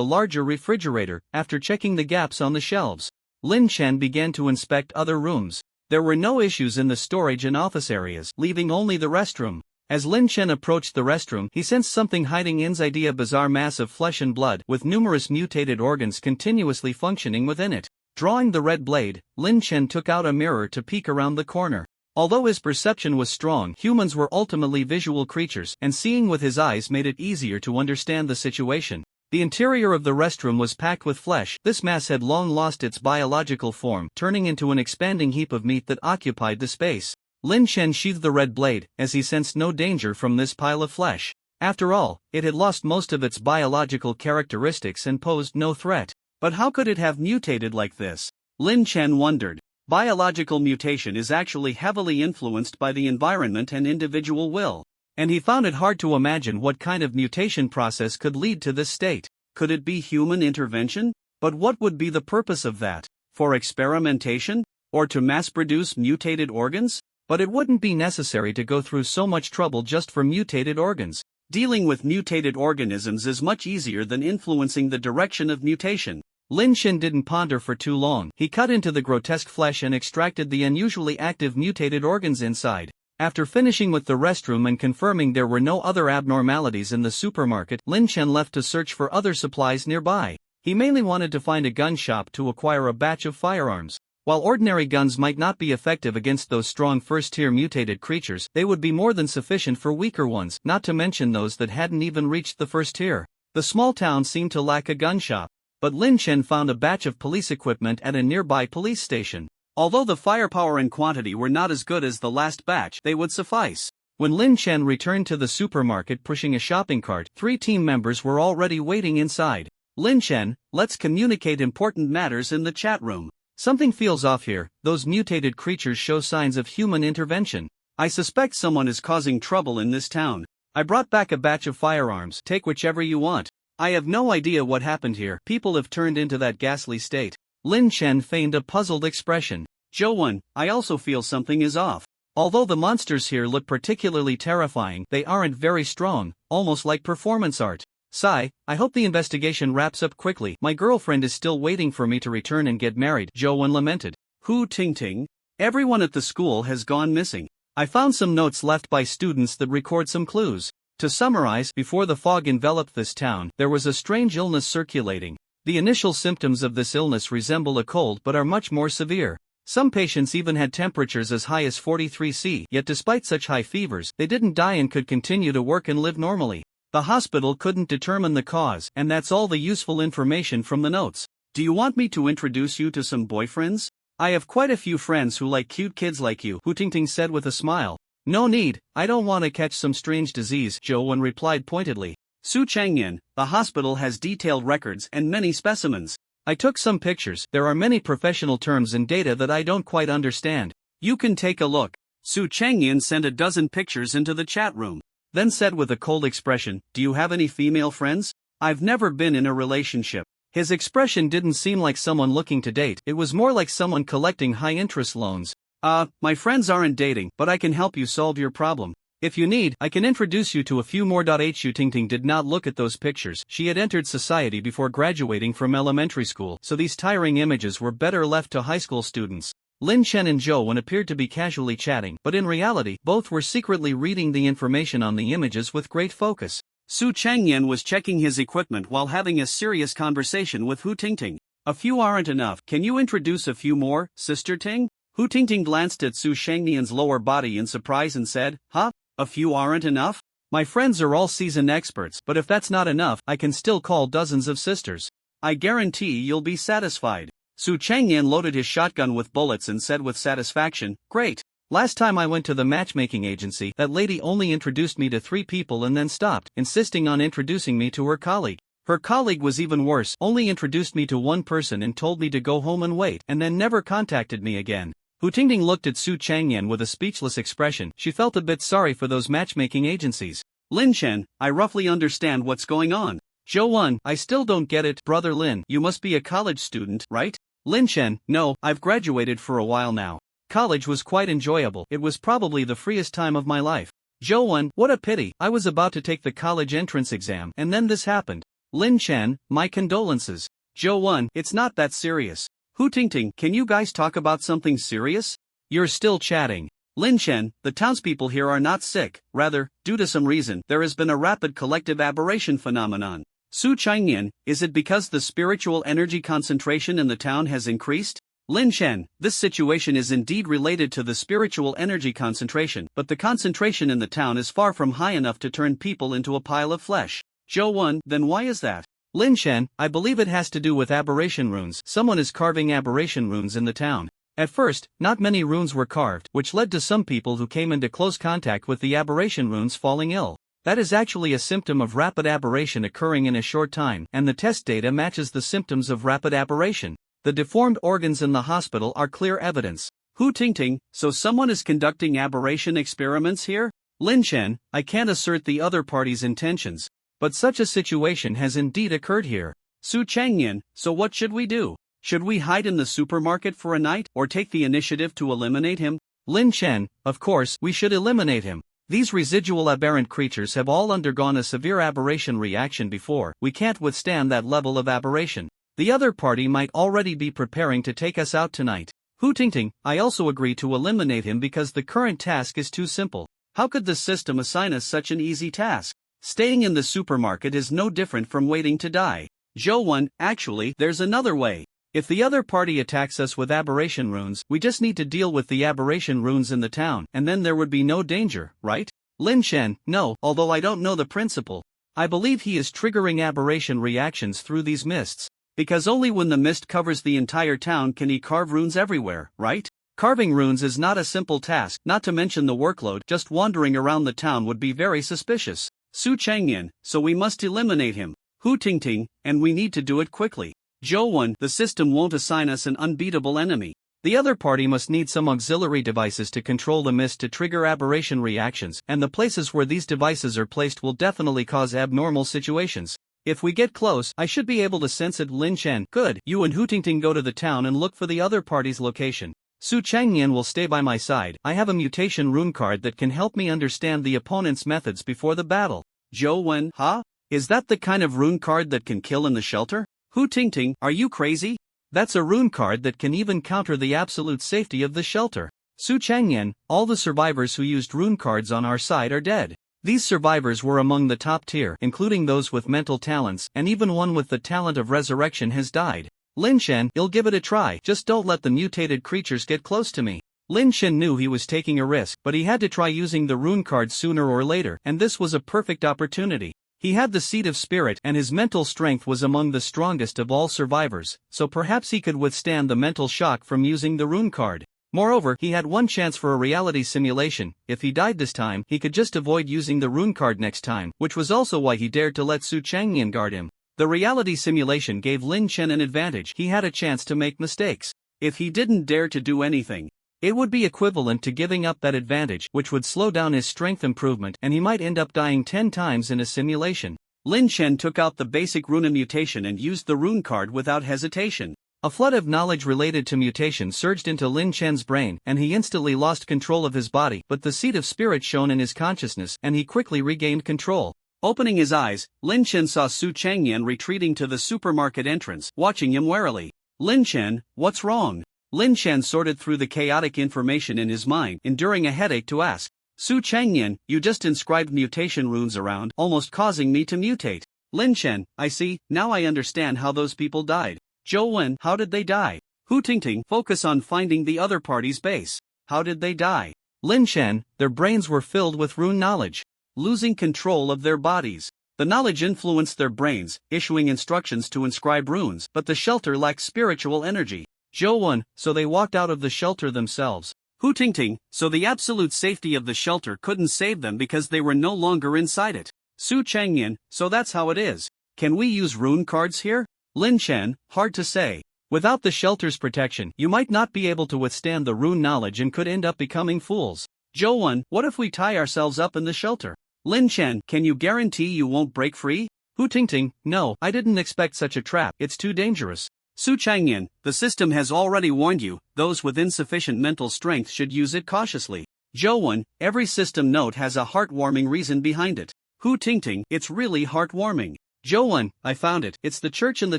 larger refrigerator. After checking the gaps on the shelves, Lin Chen began to inspect other rooms. There were no issues in the storage and office areas, leaving only the restroom. As Lin Chen approached the restroom, he sensed something hiding inside a bizarre mass of flesh and blood, with numerous mutated organs continuously functioning within it. Drawing the red blade, Lin Chen took out a mirror to peek around the corner. Although his perception was strong, humans were ultimately visual creatures, and seeing with his eyes made it easier to understand the situation. The interior of the restroom was packed with flesh. This mass had long lost its biological form, turning into an expanding heap of meat that occupied the space. Lin Chen sheathed the red blade, as he sensed no danger from this pile of flesh. After all, it had lost most of its biological characteristics and posed no threat. But how could it have mutated like this? Lin Chen wondered. Biological mutation is actually heavily influenced by the environment and individual will, and he found it hard to imagine what kind of mutation process could lead to this state. Could it be human intervention? But what would be the purpose of that? For experimentation? Or to mass-produce mutated organs? But it wouldn't be necessary to go through so much trouble just for mutated organs. Dealing with mutated organisms is much easier than influencing the direction of mutation. Lin Chen didn't ponder for too long. He cut into the grotesque flesh and extracted the unusually active mutated organs inside. After finishing with the restroom and confirming there were no other abnormalities in the supermarket, Lin Chen left to search for other supplies nearby. He mainly wanted to find a gun shop to acquire a batch of firearms. While ordinary guns might not be effective against those strong first-tier mutated creatures, they would be more than sufficient for weaker ones, not to mention those that hadn't even reached the first tier. The small town seemed to lack a gun shop. But Lin Chen found a batch of police equipment at a nearby police station. Although the firepower and quantity were not as good as the last batch, they would suffice. When Lin Chen returned to the supermarket pushing a shopping cart, 3 team members were already waiting inside. Lin Chen, let's communicate important matters in the chat room. Something feels off here. Those mutated creatures show signs of human intervention. I suspect someone is causing trouble in this town. I brought back a batch of firearms. Take whichever you want. I have no idea what happened here. People have turned into that ghastly state. Lin Chen feigned a puzzled expression. Zhou, I also feel something is off. Although the monsters here look particularly terrifying, they aren't very strong, almost like performance art. Sigh, I hope the investigation wraps up quickly. My girlfriend is still waiting for me to return and get married, Zhou lamented. Hu Tingting? Everyone at the school has gone missing. I found some notes left by students that record some clues. To summarize, before the fog enveloped this town, there was a strange illness circulating. The initial symptoms of this illness resemble a cold but are much more severe. Some patients even had temperatures as high as 43°C, yet despite such high fevers, they didn't die and could continue to work and live normally. The hospital couldn't determine the cause, and that's all the useful information from the notes. Do you want me to introduce you to some boyfriends? I have quite a few friends who like cute kids like you, Hu Tingting said with a smile. No need, I don't want to catch some strange disease, Zhou replied pointedly. Su Changyan, the hospital has detailed records and many specimens. I took some pictures. There are many professional terms and data that I don't quite understand. You can take a look. Su Changyan sent a dozen pictures into the chat room. Then said with a cold expression, do you have any female friends? I've never been in a relationship. His expression didn't seem like someone looking to date, it was more like someone collecting high-interest loans. My friends aren't dating, but I can help you solve your problem. If you need, I can introduce you to a few more. Hu Tingting did not look at those pictures. She had entered society before graduating from elementary school, so these tiring images were better left to high school students. Lin Chen and Zhou appeared to be casually chatting, but in reality, both were secretly reading the information on the images with great focus. Su Changyan was checking his equipment while having a serious conversation with Hu Tingting. A few aren't enough. Can you introduce a few more, Sister Ting? Hu Tingting glanced at Su Changyan's lower body in surprise and said, Huh? A few aren't enough? My friends are all seasoned experts, but if that's not enough, I can still call dozens of sisters. I guarantee you'll be satisfied. Su Changyan loaded his shotgun with bullets and said with satisfaction, Great. Last time I went to the matchmaking agency, that lady only introduced me to 3 people and then stopped, insisting on introducing me to her colleague. Her colleague was even worse, only introduced me to one person and told me to go home and wait, and then never contacted me again. Hu Tingting looked at Su Changyan with a speechless expression. She felt a bit sorry for those matchmaking agencies. Lin Chen, I roughly understand what's going on. Zhou, I still don't get it. Brother Lin, you must be a college student, right? Lin Chen, no, I've graduated for a while now. College was quite enjoyable. It was probably the freest time of my life. Zhou, what a pity. I was about to take the college entrance exam, and then this happened. Lin Chen, my condolences. Zhou, it's not that serious. Hu Tingting, can you guys talk about something serious? You're still chatting. Lin Chen, the townspeople here are not sick, rather, due to some reason, there has been a rapid collective aberration phenomenon. Su Changyan, is it because the spiritual energy concentration in the town has increased? Lin Chen, this situation is indeed related to the spiritual energy concentration, but the concentration in the town is far from high enough to turn people into a pile of flesh. Zhou, then why is that? Lin Chen, I believe it has to do with aberration runes. Someone is carving aberration runes in the town. At first, not many runes were carved, which led to some people who came into close contact with the aberration runes falling ill. That is actually a symptom of rapid aberration occurring in a short time, and the test data matches the symptoms of rapid aberration. The deformed organs in the hospital are clear evidence. Hu Tingting, so someone is conducting aberration experiments here? Lin Chen, I can't assert the other party's intentions, but such a situation has indeed occurred here. Su Changyan, so what should we do? Should we hide in the supermarket for a night, or take the initiative to eliminate him? Lin Chen, of course, we should eliminate him. These residual aberrant creatures have all undergone a severe aberration reaction before. We can't withstand that level of aberration. The other party might already be preparing to take us out tonight. Hootingting, I also agree to eliminate him because the current task is too simple. How could the system assign us such an easy task? Staying in the supermarket is no different from waiting to die. Zhou, actually, there's another way. If the other party attacks us with aberration runes, we just need to deal with the aberration runes in the town, and then there would be no danger, right? Lin Chen, no, although I don't know the principle. I believe he is triggering aberration reactions through these mists. Because only when the mist covers the entire town can he carve runes everywhere, right? Carving runes is not a simple task, not to mention the workload. Just wandering around the town would be very suspicious. Su Changyan, so we must eliminate him. Hu Tingting, and we need to do it quickly. Zhou, the system won't assign us an unbeatable enemy. The other party must need some auxiliary devices to control the mist to trigger aberration reactions, and the places where these devices are placed will definitely cause abnormal situations. If we get close, I should be able to sense it. Lin Chen, good. You and Hu Tingting go to the town and look for the other party's location. Su Changyan will stay by my side. I have a mutation rune card that can help me understand the opponent's methods before the battle. Zhou, huh? Is that the kind of rune card that can kill in the shelter? Hu Tingting, are you crazy? That's a rune card that can even counter the absolute safety of the shelter. Su Changyan, all the survivors who used rune cards on our side are dead. These survivors were among the top tier, including those with mental talents, and even one with the talent of resurrection has died. Lin Chen, I'll give it a try, just don't let the mutated creatures get close to me. Lin Chen knew he was taking a risk, but he had to try using the rune card sooner or later, and this was a perfect opportunity. He had the seed of spirit, and his mental strength was among the strongest of all survivors, so perhaps he could withstand the mental shock from using the rune card. Moreover, he had one chance for a reality simulation. If he died this time, he could just avoid using the rune card next time, which was also why he dared to let Su Changyan guard him. The reality simulation gave Lin Chen an advantage. He had a chance to make mistakes. If he didn't dare to do anything, it would be equivalent to giving up that advantage, which would slow down his strength improvement, and he might end up dying 10 times in a simulation. Lin Chen took out the basic Rune mutation and used the rune card without hesitation. A flood of knowledge related to mutation surged into Lin Chen's brain, and he instantly lost control of his body, but the seed of spirit shone in his consciousness, and he quickly regained control. Opening his eyes, Lin Chen saw Su Changyan retreating to the supermarket entrance, watching him warily. Lin Chen, what's wrong? Lin Chen sorted through the chaotic information in his mind, enduring a headache to ask. Su Changyan, you just inscribed mutation runes around, almost causing me to mutate. Lin Chen, I see, now I understand how those people died. Zhou, how did they die? Hu Tingting, focus on finding the other party's base. How did they die? Lin Chen, their brains were filled with rune knowledge. Losing control of their bodies. The knowledge influenced their brains, issuing instructions to inscribe runes, but the shelter lacked spiritual energy. Zhou, so they walked out of the shelter themselves. Hu Tingting, so the absolute safety of the shelter couldn't save them because they were no longer inside it. Su Changyan, so that's how it is. Can we use rune cards here? Lin Chen, hard to say. Without the shelter's protection, you might not be able to withstand the rune knowledge and could end up becoming fools. Zhou, what if we tie ourselves up in the shelter? Lin Chen, can you guarantee you won't break free? Hu Tingting, no, I didn't expect such a trap, it's too dangerous. Su Changyan, the system has already warned you, those with insufficient mental strength should use it cautiously. Zhou, every system note has a heartwarming reason behind it. Hu Tingting, it's really heartwarming. Zhou, I found it, it's the church in the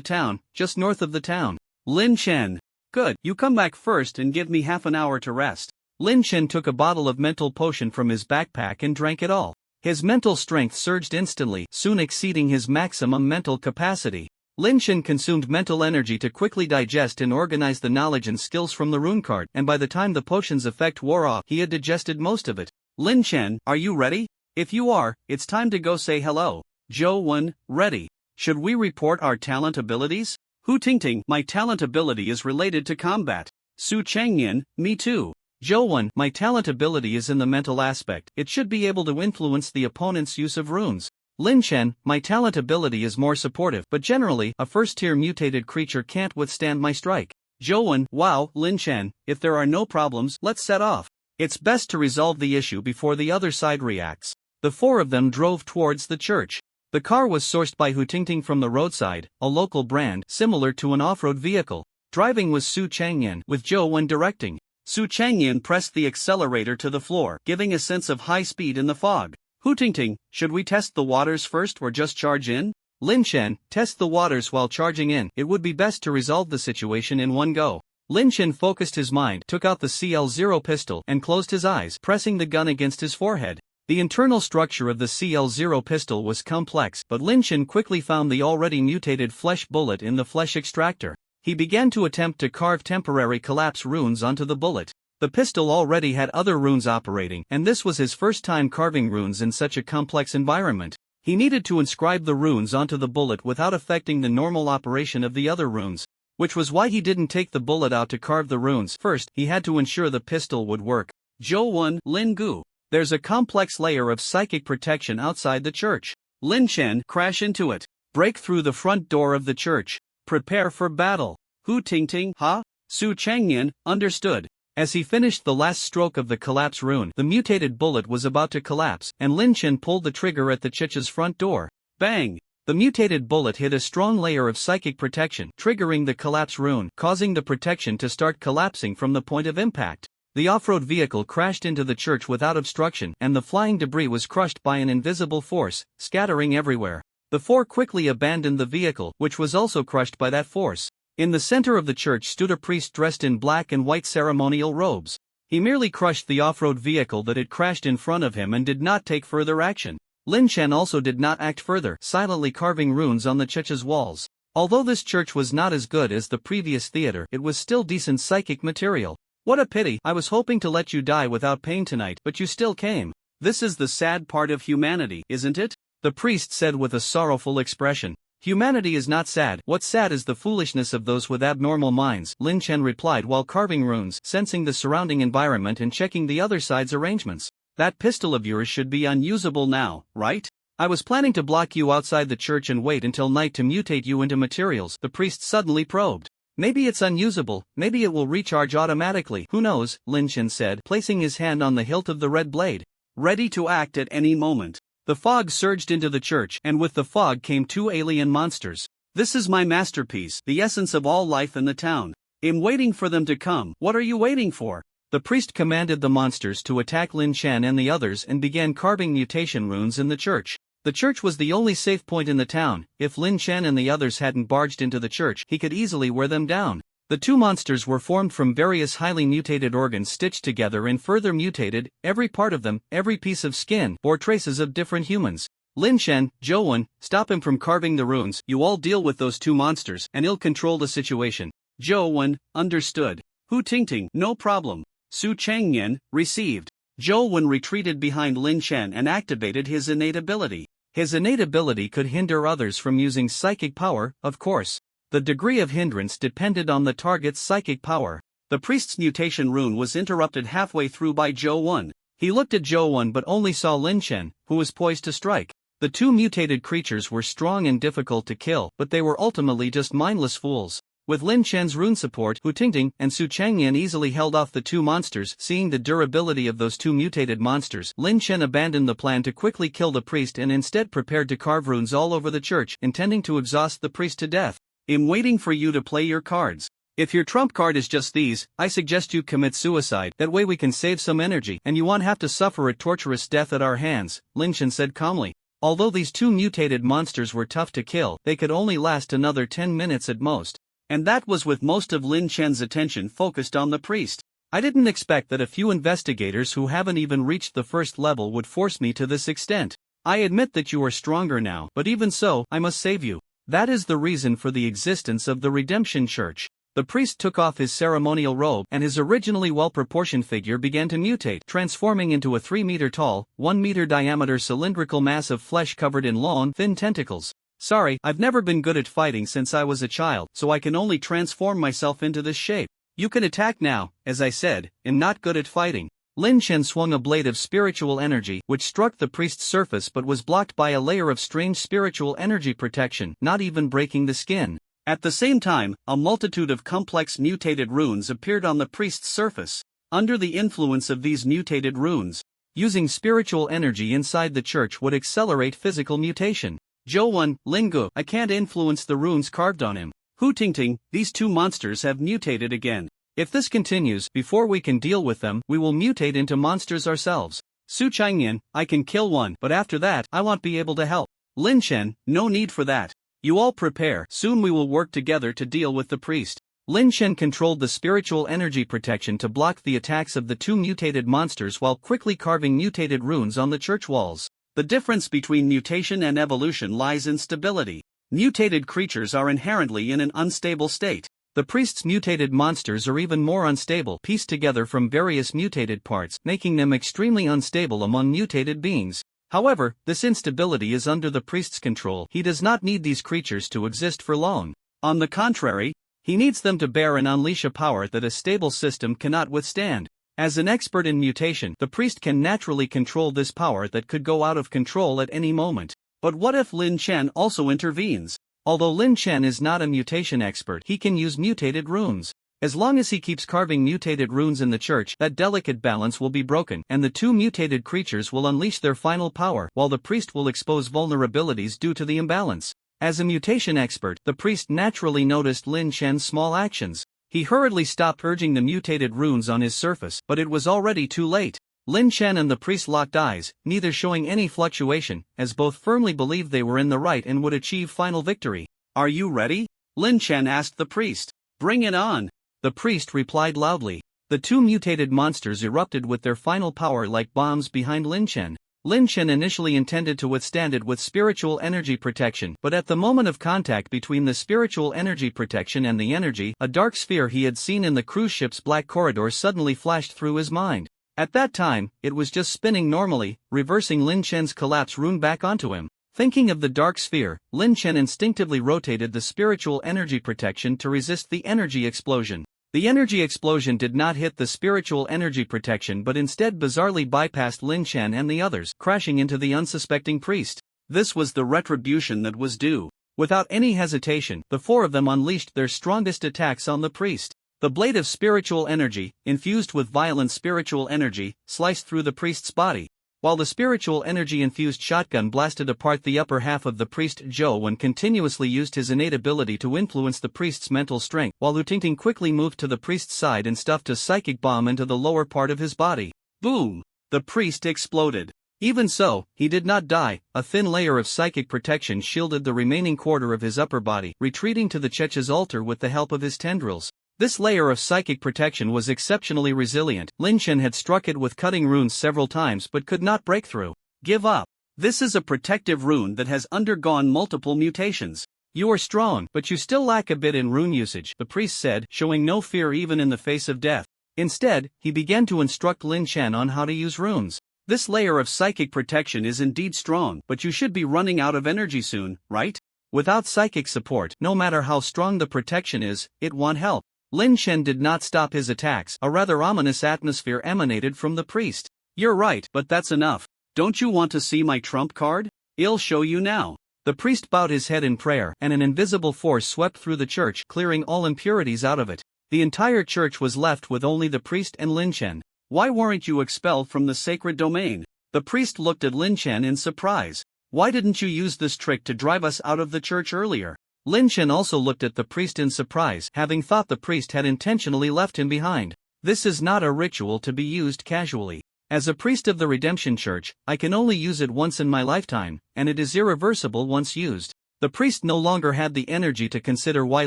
town, just north of the town. Lin Chen. Good, you come back first and give me half an hour to rest. Lin Chen took a bottle of mental potion from his backpack and drank it all. His mental strength surged instantly, soon exceeding his maximum mental capacity. Lin Chen consumed mental energy to quickly digest and organize the knowledge and skills from the rune card, and by the time the potion's effect wore off, he had digested most of it. Lin Chen, are you ready? If you are, it's time to go say hello. Zhou, ready. Should we report our talent abilities? Hu Tingting, my talent ability is related to combat. Su Changyan, me too. Zhou, my talent ability is in the mental aspect, it should be able to influence the opponent's use of runes. Lin Chen, my talent ability is more supportive, but generally, a first-tier mutated creature can't withstand my strike. Zhou, wow, Lin Chen, if there are no problems, let's set off. It's best to resolve the issue before the other side reacts. The four of them drove towards the church. The car was sourced by Hu Tingting from the roadside, a local brand, similar to an off-road vehicle. Driving was Su Changyan, with Zhou directing. Su Changyan pressed the accelerator to the floor, giving a sense of high speed in the fog. Hu Tingting, should we test the waters first or just charge in? Lin Chen, test the waters while charging in. It would be best to resolve the situation in one go. Lin Chen focused his mind, took out the CL0 pistol, and closed his eyes, pressing the gun against his forehead. The internal structure of the CL0 pistol was complex, but Lin Chen quickly found the already mutated flesh bullet in the flesh extractor. He began to attempt to carve temporary collapse runes onto the bullet. The pistol already had other runes operating, and this was his first time carving runes in such a complex environment. He needed to inscribe the runes onto the bullet without affecting the normal operation of the other runes, which was why he didn't take the bullet out to carve the runes. First, he had to ensure the pistol would work. Zhou 1, Lin Gu. There's a complex layer of psychic protection outside the church. Lin Chen, crash into it. Break through the front door of the church. Prepare for battle. Hu Tingting, ha? Su Changyan, understood. As he finished the last stroke of the collapse rune, the mutated bullet was about to collapse, and Lin Chen pulled the trigger at the chicha's front door. Bang! The mutated bullet hit a strong layer of psychic protection, triggering the collapse rune, causing the protection to start collapsing from the point of impact. The off-road vehicle crashed into the church without obstruction, and the flying debris was crushed by an invisible force, scattering everywhere. The four quickly abandoned the vehicle, which was also crushed by that force. In the center of the church stood a priest dressed in black and white ceremonial robes. He merely crushed the off-road vehicle that had crashed in front of him and did not take further action. Lin Chen also did not act further, silently carving runes on the chicha's walls. Although this church was not as good as the previous theater, it was still decent psychic material. What a pity, I was hoping to let you die without pain tonight, but you still came. This is the sad part of humanity, isn't it? The priest said with a sorrowful expression. Humanity is not sad, what's sad is the foolishness of those with abnormal minds, Lin Chen replied while carving runes, sensing the surrounding environment and checking the other side's arrangements. That pistol of yours should be unusable now, right? I was planning to block you outside the church and wait until night to mutate you into materials, the priest suddenly probed. Maybe it's unusable, maybe it will recharge automatically, who knows, Lin Chen said, placing his hand on the hilt of the red blade. Ready to act at any moment. The fog surged into the church, and with the fog came two alien monsters. This is my masterpiece, the essence of all life in the town. I'm waiting for them to come. What are you waiting for? The priest commanded the monsters to attack Lin Chen and the others and began carving mutation runes in the church. The church was the only safe point in the town. If Lin Chen and the others hadn't barged into the church, he could easily wear them down. The two monsters were formed from various highly mutated organs stitched together and further mutated. Every part of them, every piece of skin, bore traces of different humans. Lin Chen, Zhou, stop him from carving the runes. You all deal with those two monsters, and he'll control the situation. Zhou, understood. Hu Tingting, no problem. Su Changyan, received. Zhou retreated behind Lin Chen and activated his innate ability. His innate ability could hinder others from using psychic power, of course. The degree of hindrance depended on the target's psychic power. The priest's mutation rune was interrupted halfway through by Zhou. He looked at Zhou but only saw Lin Chen, who was poised to strike. The two mutated creatures were strong and difficult to kill, but they were ultimately just mindless fools. With Lin Chen's rune support, Hu Tingting and Su Changyan easily held off the two monsters. Seeing the durability of those two mutated monsters, Lin Chen abandoned the plan to quickly kill the priest and instead prepared to carve runes all over the church, intending to exhaust the priest to death. I'm waiting for you to play your cards. If your trump card is just these, I suggest you commit suicide. That way we can save some energy and you won't have to suffer a torturous death at our hands, Lin Chen said calmly. Although these two mutated monsters were tough to kill, they could only last another 10 minutes at most. And that was with most of Lin Chen's attention focused on the priest. I didn't expect that a few investigators who haven't even reached the first level would force me to this extent. I admit that you are stronger now, but even so, I must save you. That is the reason for the existence of the Redemption Church. The priest took off his ceremonial robe and his originally well-proportioned figure began to mutate, transforming into a 3-meter-tall, 1-meter-diameter cylindrical mass of flesh covered in long, thin tentacles. Sorry, I've never been good at fighting since I was a child, so I can only transform myself into this shape. You can attack now, as I said, I'm not good at fighting. Lin Chen swung a blade of spiritual energy, which struck the priest's surface but was blocked by a layer of strange spiritual energy protection, not even breaking the skin. At the same time, a multitude of complex mutated runes appeared on the priest's surface. Under the influence of these mutated runes, using spiritual energy inside the church would accelerate physical mutation. Zhou, Lin Gu, I can't influence the runes carved on him. Hu Tingting, these two monsters have mutated again. If this continues, before we can deal with them, we will mutate into monsters ourselves. Su Changyan, I can kill one, but after that, I won't be able to help. Lin Chen, no need for that. You all prepare, soon we will work together to deal with the priest. Lin Chen controlled the spiritual energy protection to block the attacks of the two mutated monsters while quickly carving mutated runes on the church walls. The difference between mutation and evolution lies in stability. Mutated creatures are inherently in an unstable state. The priest's mutated monsters are even more unstable, pieced together from various mutated parts, making them extremely unstable among mutated beings. However, this instability is under the priest's control. He does not need these creatures to exist for long. On the contrary, he needs them to bear and unleash a power that a stable system cannot withstand. As an expert in mutation, the priest can naturally control this power that could go out of control at any moment. But what if Lin Chen also intervenes? Although Lin Chen is not a mutation expert, he can use mutated runes. As long as he keeps carving mutated runes in the church, that delicate balance will be broken, and the two mutated creatures will unleash their final power, while the priest will expose vulnerabilities due to the imbalance. As a mutation expert, the priest naturally noticed Lin Chen's small actions. He hurriedly stopped urging the mutated runes on his surface, but it was already too late. Lin Chen and the priest locked eyes, neither showing any fluctuation, as both firmly believed they were in the right and would achieve final victory. Are you ready? Lin Chen asked the priest. Bring it on. The priest replied loudly. The two mutated monsters erupted with their final power like bombs behind Lin Chen. Lin Chen initially intended to withstand it with spiritual energy protection, but at the moment of contact between the spiritual energy protection and the energy, a dark sphere he had seen in the cruise ship's black corridor suddenly flashed through his mind. At that time, it was just spinning normally, reversing Lin Chen's collapse rune back onto him. Thinking of the dark sphere, Lin Chen instinctively rotated the spiritual energy protection to resist the energy explosion. The energy explosion did not hit the spiritual energy protection but instead bizarrely bypassed Lin Chen and the others, crashing into the unsuspecting priest. This was the retribution that was due. Without any hesitation, the four of them unleashed their strongest attacks on the priest. The blade of spiritual energy, infused with violent spiritual energy, sliced through the priest's body. While the spiritual energy-infused shotgun blasted apart the upper half of the priest, Zhou Wen continuously used his innate ability to influence the priest's mental strength, while Lu Tingting quickly moved to the priest's side and stuffed a psychic bomb into the lower part of his body. Boom! The priest exploded. Even so, he did not die. A thin layer of psychic protection shielded the remaining quarter of his upper body, retreating to the Checha's altar with the help of his tendrils. This layer of psychic protection was exceptionally resilient. Lin Chen had struck it with cutting runes several times but could not break through. Give up. This is a protective rune that has undergone multiple mutations. You are strong, but you still lack a bit in rune usage, the priest said, showing no fear even in the face of death. Instead, he began to instruct Lin Chen on how to use runes. This layer of psychic protection is indeed strong, but you should be running out of energy soon, right? Without psychic support, no matter how strong the protection is, it won't help. Lin Chen did not stop his attacks. A rather ominous atmosphere emanated from the priest. You're right, but that's enough. Don't you want to see my trump card? I'll show you now. The priest bowed his head in prayer, and an invisible force swept through the church, clearing all impurities out of it. The entire church was left with only the priest and Lin Chen. Why weren't you expelled from the sacred domain? The priest looked at Lin Chen in surprise. Why didn't you use this trick to drive us out of the church earlier? Lin Chen also looked at the priest in surprise, having thought the priest had intentionally left him behind. This is not a ritual to be used casually. As a priest of the Redemption Church, I can only use it once in my lifetime, and it is irreversible once used. The priest no longer had the energy to consider why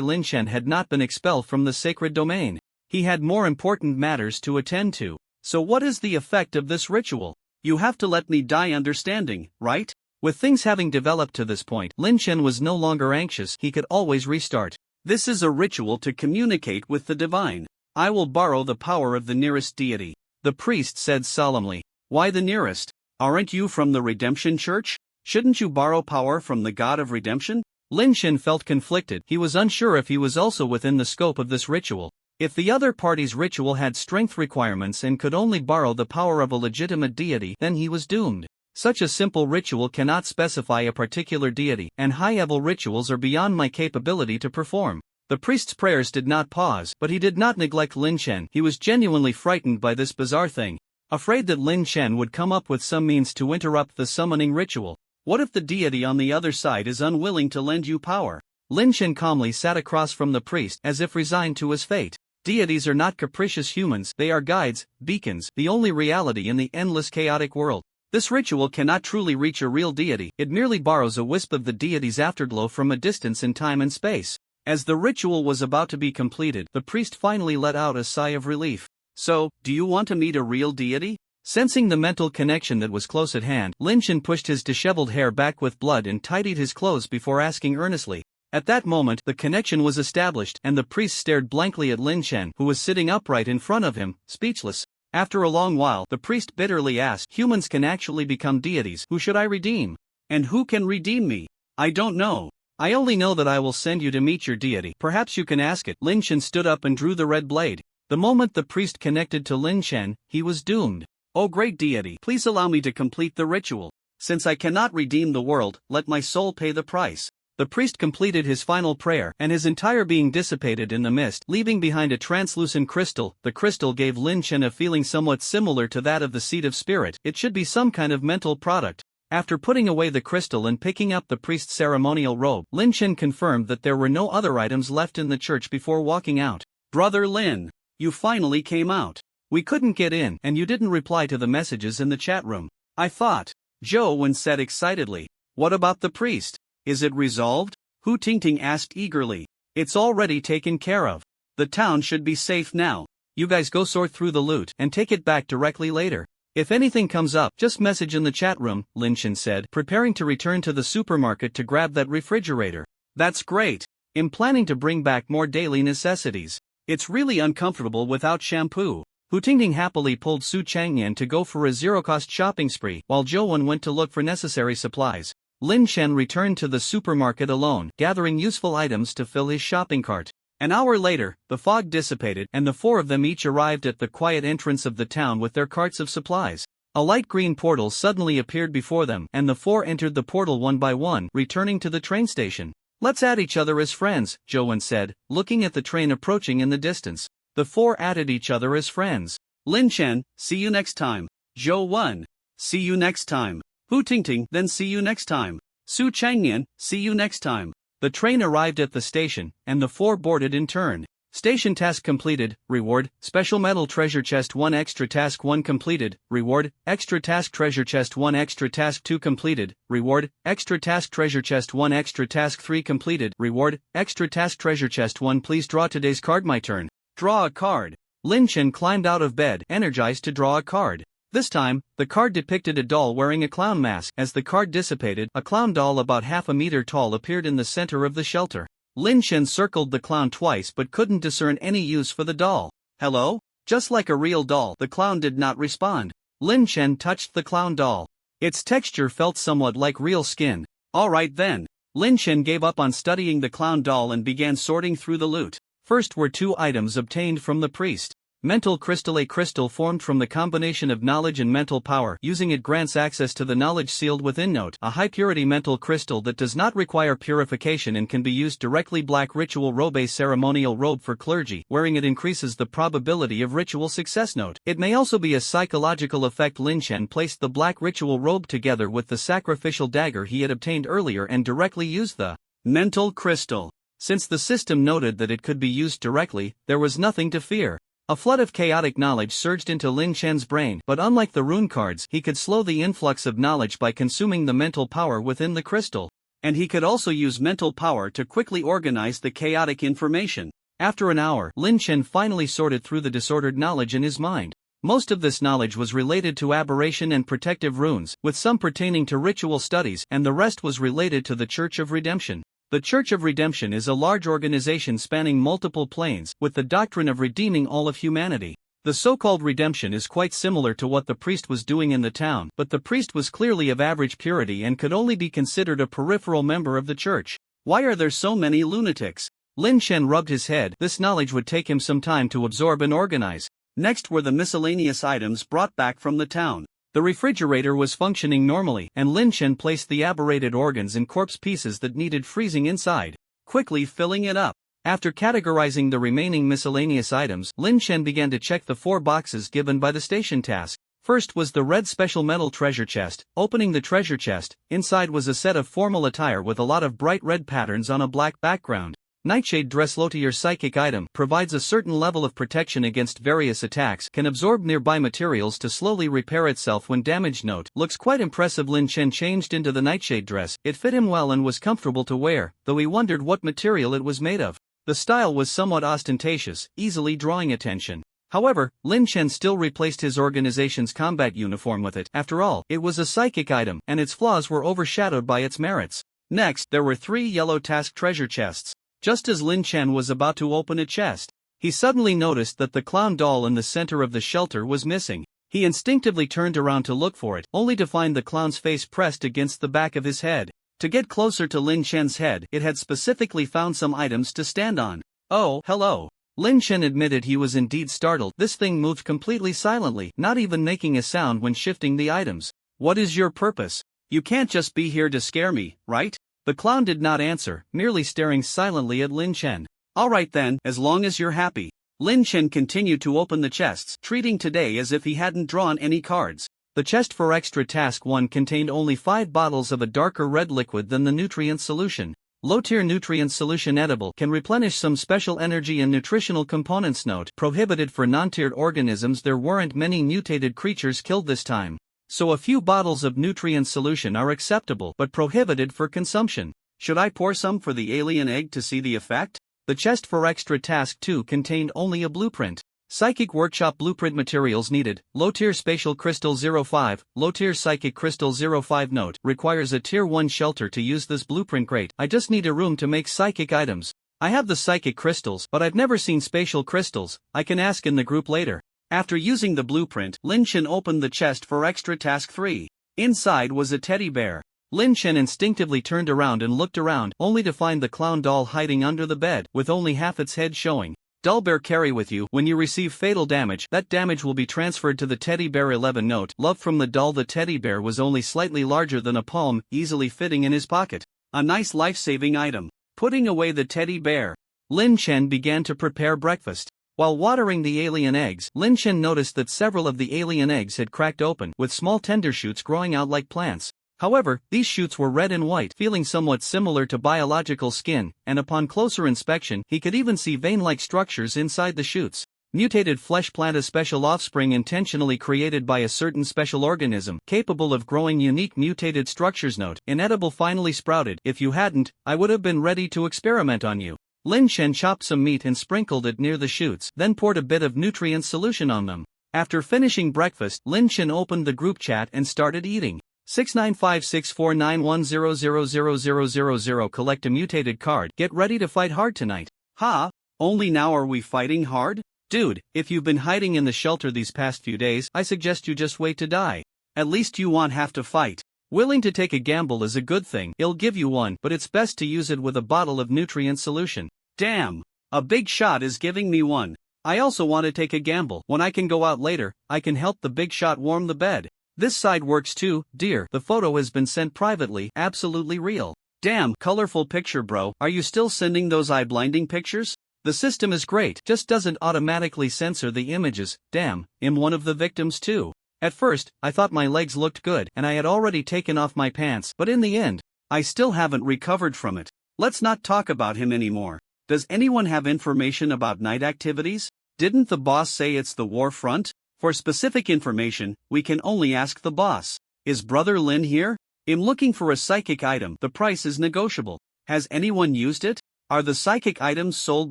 Lin Chen had not been expelled from the sacred domain. He had more important matters to attend to. So what is the effect of this ritual? You have to let me die understanding, right? With things having developed to this point, Lin Chen was no longer anxious. He could always restart. This is a ritual to communicate with the divine. I will borrow the power of the nearest deity. The priest said solemnly. Why the nearest? Aren't you from the Redemption Church? Shouldn't you borrow power from the God of Redemption? Lin Chen felt conflicted. He was unsure if he was also within the scope of this ritual. If the other party's ritual had strength requirements and could only borrow the power of a legitimate deity, then he was doomed. Such a simple ritual cannot specify a particular deity, and high-level rituals are beyond my capability to perform. The priest's prayers did not pause, but he did not neglect Lin Chen. He was genuinely frightened by this bizarre thing, afraid that Lin Chen would come up with some means to interrupt the summoning ritual. What if the deity on the other side is unwilling to lend you power? Lin Chen calmly sat across from the priest as if resigned to his fate. Deities are not capricious humans, they are guides, beacons, the only reality in the endless chaotic world. This ritual cannot truly reach a real deity, it merely borrows a wisp of the deity's afterglow from a distance in time and space. As the ritual was about to be completed, the priest finally let out a sigh of relief. So, do you want to meet a real deity? Sensing the mental connection that was close at hand, Lin Chen pushed his disheveled hair back with blood and tidied his clothes before asking earnestly. At that moment, the connection was established, and the priest stared blankly at Lin Chen, who was sitting upright in front of him, speechless. After a long while, the priest bitterly asked, "Humans can actually become deities. Who should I redeem? And who can redeem me? I don't know. I only know that I will send you to meet your deity. Perhaps you can ask it." Lin Chen stood up and drew the red blade. The moment the priest connected to Lin Chen, he was doomed. "O great deity, please allow me to complete the ritual. Since I cannot redeem the world, let my soul pay the price." The priest completed his final prayer, and his entire being dissipated in the mist, leaving behind a translucent crystal. The crystal gave Lin Chen a feeling somewhat similar to that of the seed of spirit. It should be some kind of mental product. After putting away the crystal and picking up the priest's ceremonial robe, Lin Chen confirmed that there were no other items left in the church before walking out. "Brother Lin, you finally came out. We couldn't get in, and you didn't reply to the messages in the chat room. I thought," Zhou Wen said excitedly. "What about the priest? Is it resolved?" Hu Tingting asked eagerly. "It's already taken care of. The town should be safe now. You guys go sort through the loot and take it back directly later. If anything comes up, just message in the chat room," Lin Chen said, preparing to return to the supermarket to grab that refrigerator. "That's great. I'm planning to bring back more daily necessities. It's really uncomfortable without shampoo." Hu Tingting happily pulled Su Changyan to go for a zero-cost shopping spree, while Zhou Wen went to look for necessary supplies. Lin Chen returned to the supermarket alone, gathering useful items to fill his shopping cart. An hour later, the fog dissipated, and the four of them each arrived at the quiet entrance of the town with their carts of supplies. A light green portal suddenly appeared before them, and the four entered the portal one by one, returning to the train station. "Let's add each other as friends," Zhou Wen said, looking at the train approaching in the distance. The four added each other as friends. "Lin Chen, see you next time. Zhou Wen, see you next time. Hu Tingting, then see you next time. Su Changyan, see you next time." The train arrived at the station, and the four boarded in turn. Station task completed, reward, special metal treasure chest 1 extra task 1 completed, reward, extra task treasure chest 1 extra task 2 completed, reward, extra task treasure chest 1 extra task 3 completed, reward, extra task treasure chest 1. Please draw today's card. My turn. Draw a card. Lin Chen climbed out of bed, energized to draw a card. This time, the card depicted a doll wearing a clown mask. As the card dissipated, a clown doll about half a meter tall appeared in the center of the shelter. Lin Chen circled the clown twice but couldn't discern any use for the doll. "Hello?" Just like a real doll, the clown did not respond. Lin Chen touched the clown doll. Its texture felt somewhat like real skin. "Alright then." Lin Chen gave up on studying the clown doll and began sorting through the loot. First were two items obtained from the priest. Mental crystal. A crystal formed from the combination of knowledge and mental power. Using it grants access to the knowledge sealed within. Note: a high-purity mental crystal that does not require purification and can be used directly. Black ritual robe. A ceremonial robe for clergy. Wearing it increases the probability of ritual success. Note: it may also be a psychological effect. Lin Chen placed the black ritual robe together with the sacrificial dagger he had obtained earlier and directly used the mental crystal. Since the system noted that it could be used directly, there was nothing to fear. A flood of chaotic knowledge surged into Lin Chen's brain, but unlike the rune cards, he could slow the influx of knowledge by consuming the mental power within the crystal. And he could also use mental power to quickly organize the chaotic information. After an hour, Lin Chen finally sorted through the disordered knowledge in his mind. Most of this knowledge was related to aberration and protective runes, with some pertaining to ritual studies, and the rest was related to the Church of Redemption. The Church of Redemption is a large organization spanning multiple planes, with the doctrine of redeeming all of humanity. The so-called redemption is quite similar to what the priest was doing in the town, but the priest was clearly of average purity and could only be considered a peripheral member of the church. Why are there so many lunatics? Lin Chen rubbed his head. This knowledge would take him some time to absorb and organize. Next were the miscellaneous items brought back from the town. The refrigerator was functioning normally, and Lin Chen placed the aberrated organs and corpse pieces that needed freezing inside, quickly filling it up. After categorizing the remaining miscellaneous items, Lin Chen began to check the 4 boxes given by the station task. First was the red special metal treasure chest. Opening the treasure chest, inside was a set of formal attire with a lot of bright red patterns on a black background. Nightshade Dress Lotier psychic item provides a certain level of protection against various attacks, can absorb nearby materials to slowly repair itself when damaged. Note, looks quite impressive. Lin Chen changed into the nightshade dress. It fit him well and was comfortable to wear, though he wondered what material it was made of. The style was somewhat ostentatious, easily drawing attention. However, Lin Chen still replaced his organization's combat uniform with it. After all, it was a psychic item, and its flaws were overshadowed by its merits. Next, there were 3 yellow task treasure chests. Just as Lin Chen was about to open a chest, he suddenly noticed that the clown doll in the center of the shelter was missing. He instinctively turned around to look for it, only to find the clown's face pressed against the back of his head. To get closer to Lin Chen's head, it had specifically found some items to stand on. Oh, hello. Lin Chen admitted he was indeed startled. This thing moved completely silently, not even making a sound when shifting the items. What is your purpose? You can't just be here to scare me, right? The clown did not answer, merely staring silently at Lin Chen. Alright then, as long as you're happy. Lin Chen continued to open the chests, treating today as if he hadn't drawn any cards. The chest for extra task 1 contained only 5 bottles of a darker red liquid than the nutrient solution. Low-tier nutrient solution edible, can replenish some special energy and nutritional components. Note, prohibited for non-tiered organisms. There weren't many mutated creatures killed this time, so a few bottles of nutrient solution are acceptable but prohibited for consumption. Should I pour some for the alien egg to see the effect? The chest for extra task 2 contained only a blueprint. Psychic Workshop blueprint materials needed. Low-tier Spatial Crystal 05, Low-tier Psychic Crystal 05. Note, requires a Tier 1 shelter to use this blueprint. Great, I just need a room to make psychic items. I have the psychic crystals, but I've never seen spatial crystals. I can ask in the group later. After using the blueprint, Lin Chen opened the chest for extra task 3. Inside was a teddy bear. Lin Chen instinctively turned around and looked around, only to find the clown doll hiding under the bed, with only half its head showing. Doll bear carry with you. When you receive fatal damage, that damage will be transferred to the teddy bear. 11. Note, love from the doll. The teddy bear was only slightly larger than a palm, easily fitting in his pocket. A nice life-saving item. Putting away the teddy bear, Lin Chen began to prepare breakfast. While watering the alien eggs, Lin Chen noticed that several of the alien eggs had cracked open, with small tender shoots growing out like plants. However, these shoots were red and white, feeling somewhat similar to biological skin, and upon closer inspection, he could even see vein-like structures inside the shoots. Mutated flesh plant, a special offspring intentionally created by a certain special organism, capable of growing unique mutated structures. Note, inedible, finally sprouted. If you hadn't, I would have been ready to experiment on you. Lin Chen chopped some meat and sprinkled it near the shoots, then poured a bit of nutrient solution on them. After finishing breakfast, Lin Chen opened the group chat and started eating. 6956491000000. Collect a mutated card. Get ready to fight hard tonight. Ha! Only now are we fighting hard? Dude, if you've been hiding in the shelter these past few days, I suggest you just wait to die. At least you won't have to fight. Willing to take a gamble is a good thing. It'll give you one, but it's best to use it with a bottle of nutrient solution. Damn! A big shot is giving me one. I also want to take a gamble. When I can go out later, I can help the big shot warm the bed. This side works too, dear. The photo has been sent privately. Absolutely real. Damn, colorful picture, bro. Are you still sending those eye-blinding pictures? The system is great, just doesn't automatically censor the images. Damn, I'm one of the victims too. At first, I thought my legs looked good, and I had already taken off my pants, but in the end, I still haven't recovered from it. Let's not talk about him anymore. Does anyone have information about night activities? Didn't the boss say it's the Warfront? For specific information, we can only ask the boss. Is Brother Lin here? I'm looking for a psychic item. The price is negotiable. Has anyone used it? Are the psychic items sold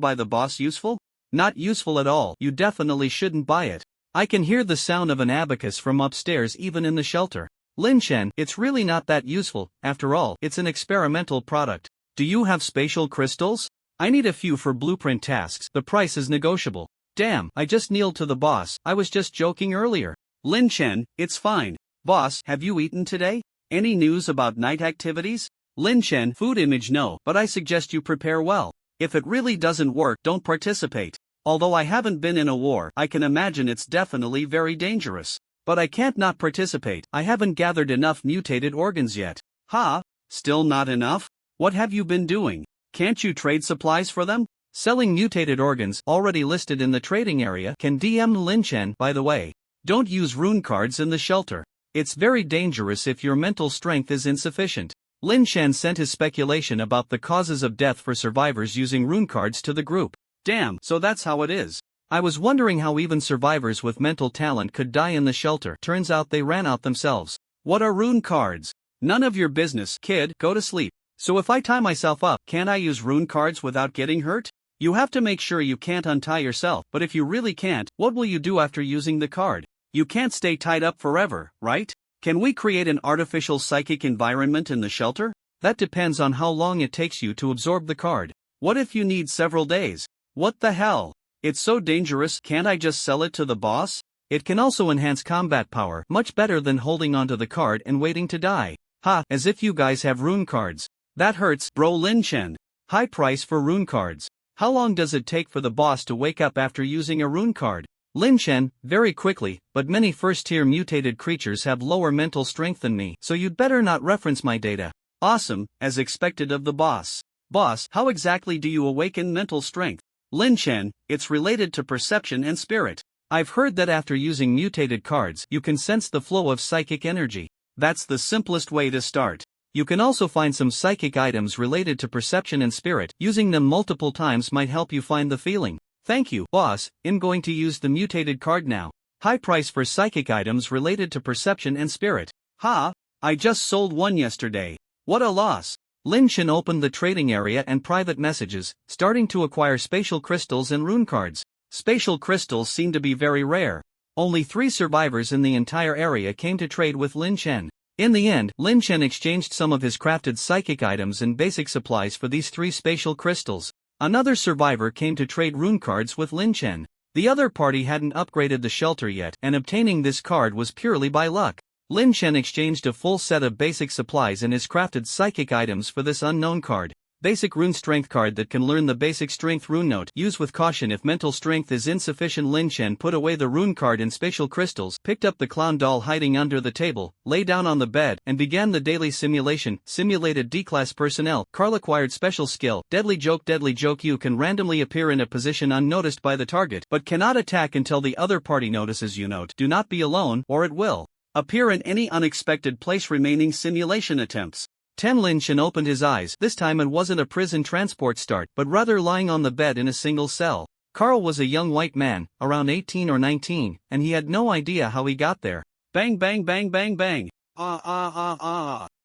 by the boss useful? Not useful at all. You definitely shouldn't buy it. I can hear the sound of an abacus from upstairs even in the shelter. Lin Chen, it's really not that useful. After all, it's an experimental product. Do you have spatial crystals? I need a few for blueprint tasks. The price is negotiable. Damn, I just kneeled to the boss. I was just joking earlier. Lin Chen, it's fine. Boss, have you eaten today? Any news about night activities? Lin Chen, food image no, but I suggest you prepare well. If it really doesn't work, don't participate. Although I haven't been in a war, I can imagine it's definitely very dangerous. But I can't not participate. I haven't gathered enough mutated organs yet. Ha? Still not enough? What have you been doing? Can't you trade supplies for them? Selling mutated organs, already listed in the trading area, can DM Lin Chen. By the way, don't use rune cards in the shelter. It's very dangerous if your mental strength is insufficient. Lin Shen sent his speculation about the causes of death for survivors using rune cards to the group. Damn, so that's how it is. I was wondering how even survivors with mental talent could die in the shelter. Turns out they ran out themselves. What are rune cards? None of your business, kid, go to sleep. So if I tie myself up, can't I use rune cards without getting hurt? You have to make sure you can't untie yourself, but if you really can't, what will you do after using the card? You can't stay tied up forever, right? Can we create an artificial psychic environment in the shelter? That depends on how long it takes you to absorb the card. What if you need several days? What the hell? It's so dangerous, can't I just sell it to the boss? It can also enhance combat power, much better than holding onto the card and waiting to die. Ha, as if you guys have rune cards. That hurts, bro. Lin Shen. High price for rune cards. How long does it take for the boss to wake up after using a rune card? Lin Shen, very quickly, but many first-tier mutated creatures have lower mental strength than me, so you'd better not reference my data. Awesome, as expected of the boss. Boss, how exactly do you awaken mental strength? Lin Shen, it's related to perception and spirit. I've heard that after using mutated cards, you can sense the flow of psychic energy. That's the simplest way to start. You can also find some psychic items related to perception and spirit. Using them multiple times might help you find the feeling. Thank you, boss. I'm going to use the mutated card now. High price for psychic items related to perception and spirit. Ha! I just sold one yesterday. What a loss. Lin Shen opened the trading area and private messages, starting to acquire spatial crystals and rune cards. Spatial crystals seem to be very rare. Only 3 survivors in the entire area came to trade with Lin Shen. In the end, Lin Shen exchanged some of his crafted psychic items and basic supplies for these 3 spatial crystals. Another survivor came to trade rune cards with Lin Shen. The other party hadn't upgraded the shelter yet, and obtaining this card was purely by luck. Lin Shen exchanged a full set of basic supplies and his crafted psychic items for this unknown card. Basic rune strength card that can learn the basic strength rune note. Use with caution if mental strength is insufficient. Lin Shen put away the rune card and spatial crystals, picked up the clown doll hiding under the table, lay down on the bed, and began the daily simulation. Simulated D-class personnel. Carl acquired special skill. Deadly joke. Deadly joke. You can randomly appear in a position unnoticed by the target, but cannot attack until the other party notices you. Note: do not be alone, or it will appear in any unexpected place. Remaining simulation attempts. 10. Lin Shen opened his eyes. This time it wasn't a prison transport start, but rather lying on the bed in a single cell. Carl was a young white man, around 18 or 19, and he had no idea how he got there. Bang bang bang bang bang.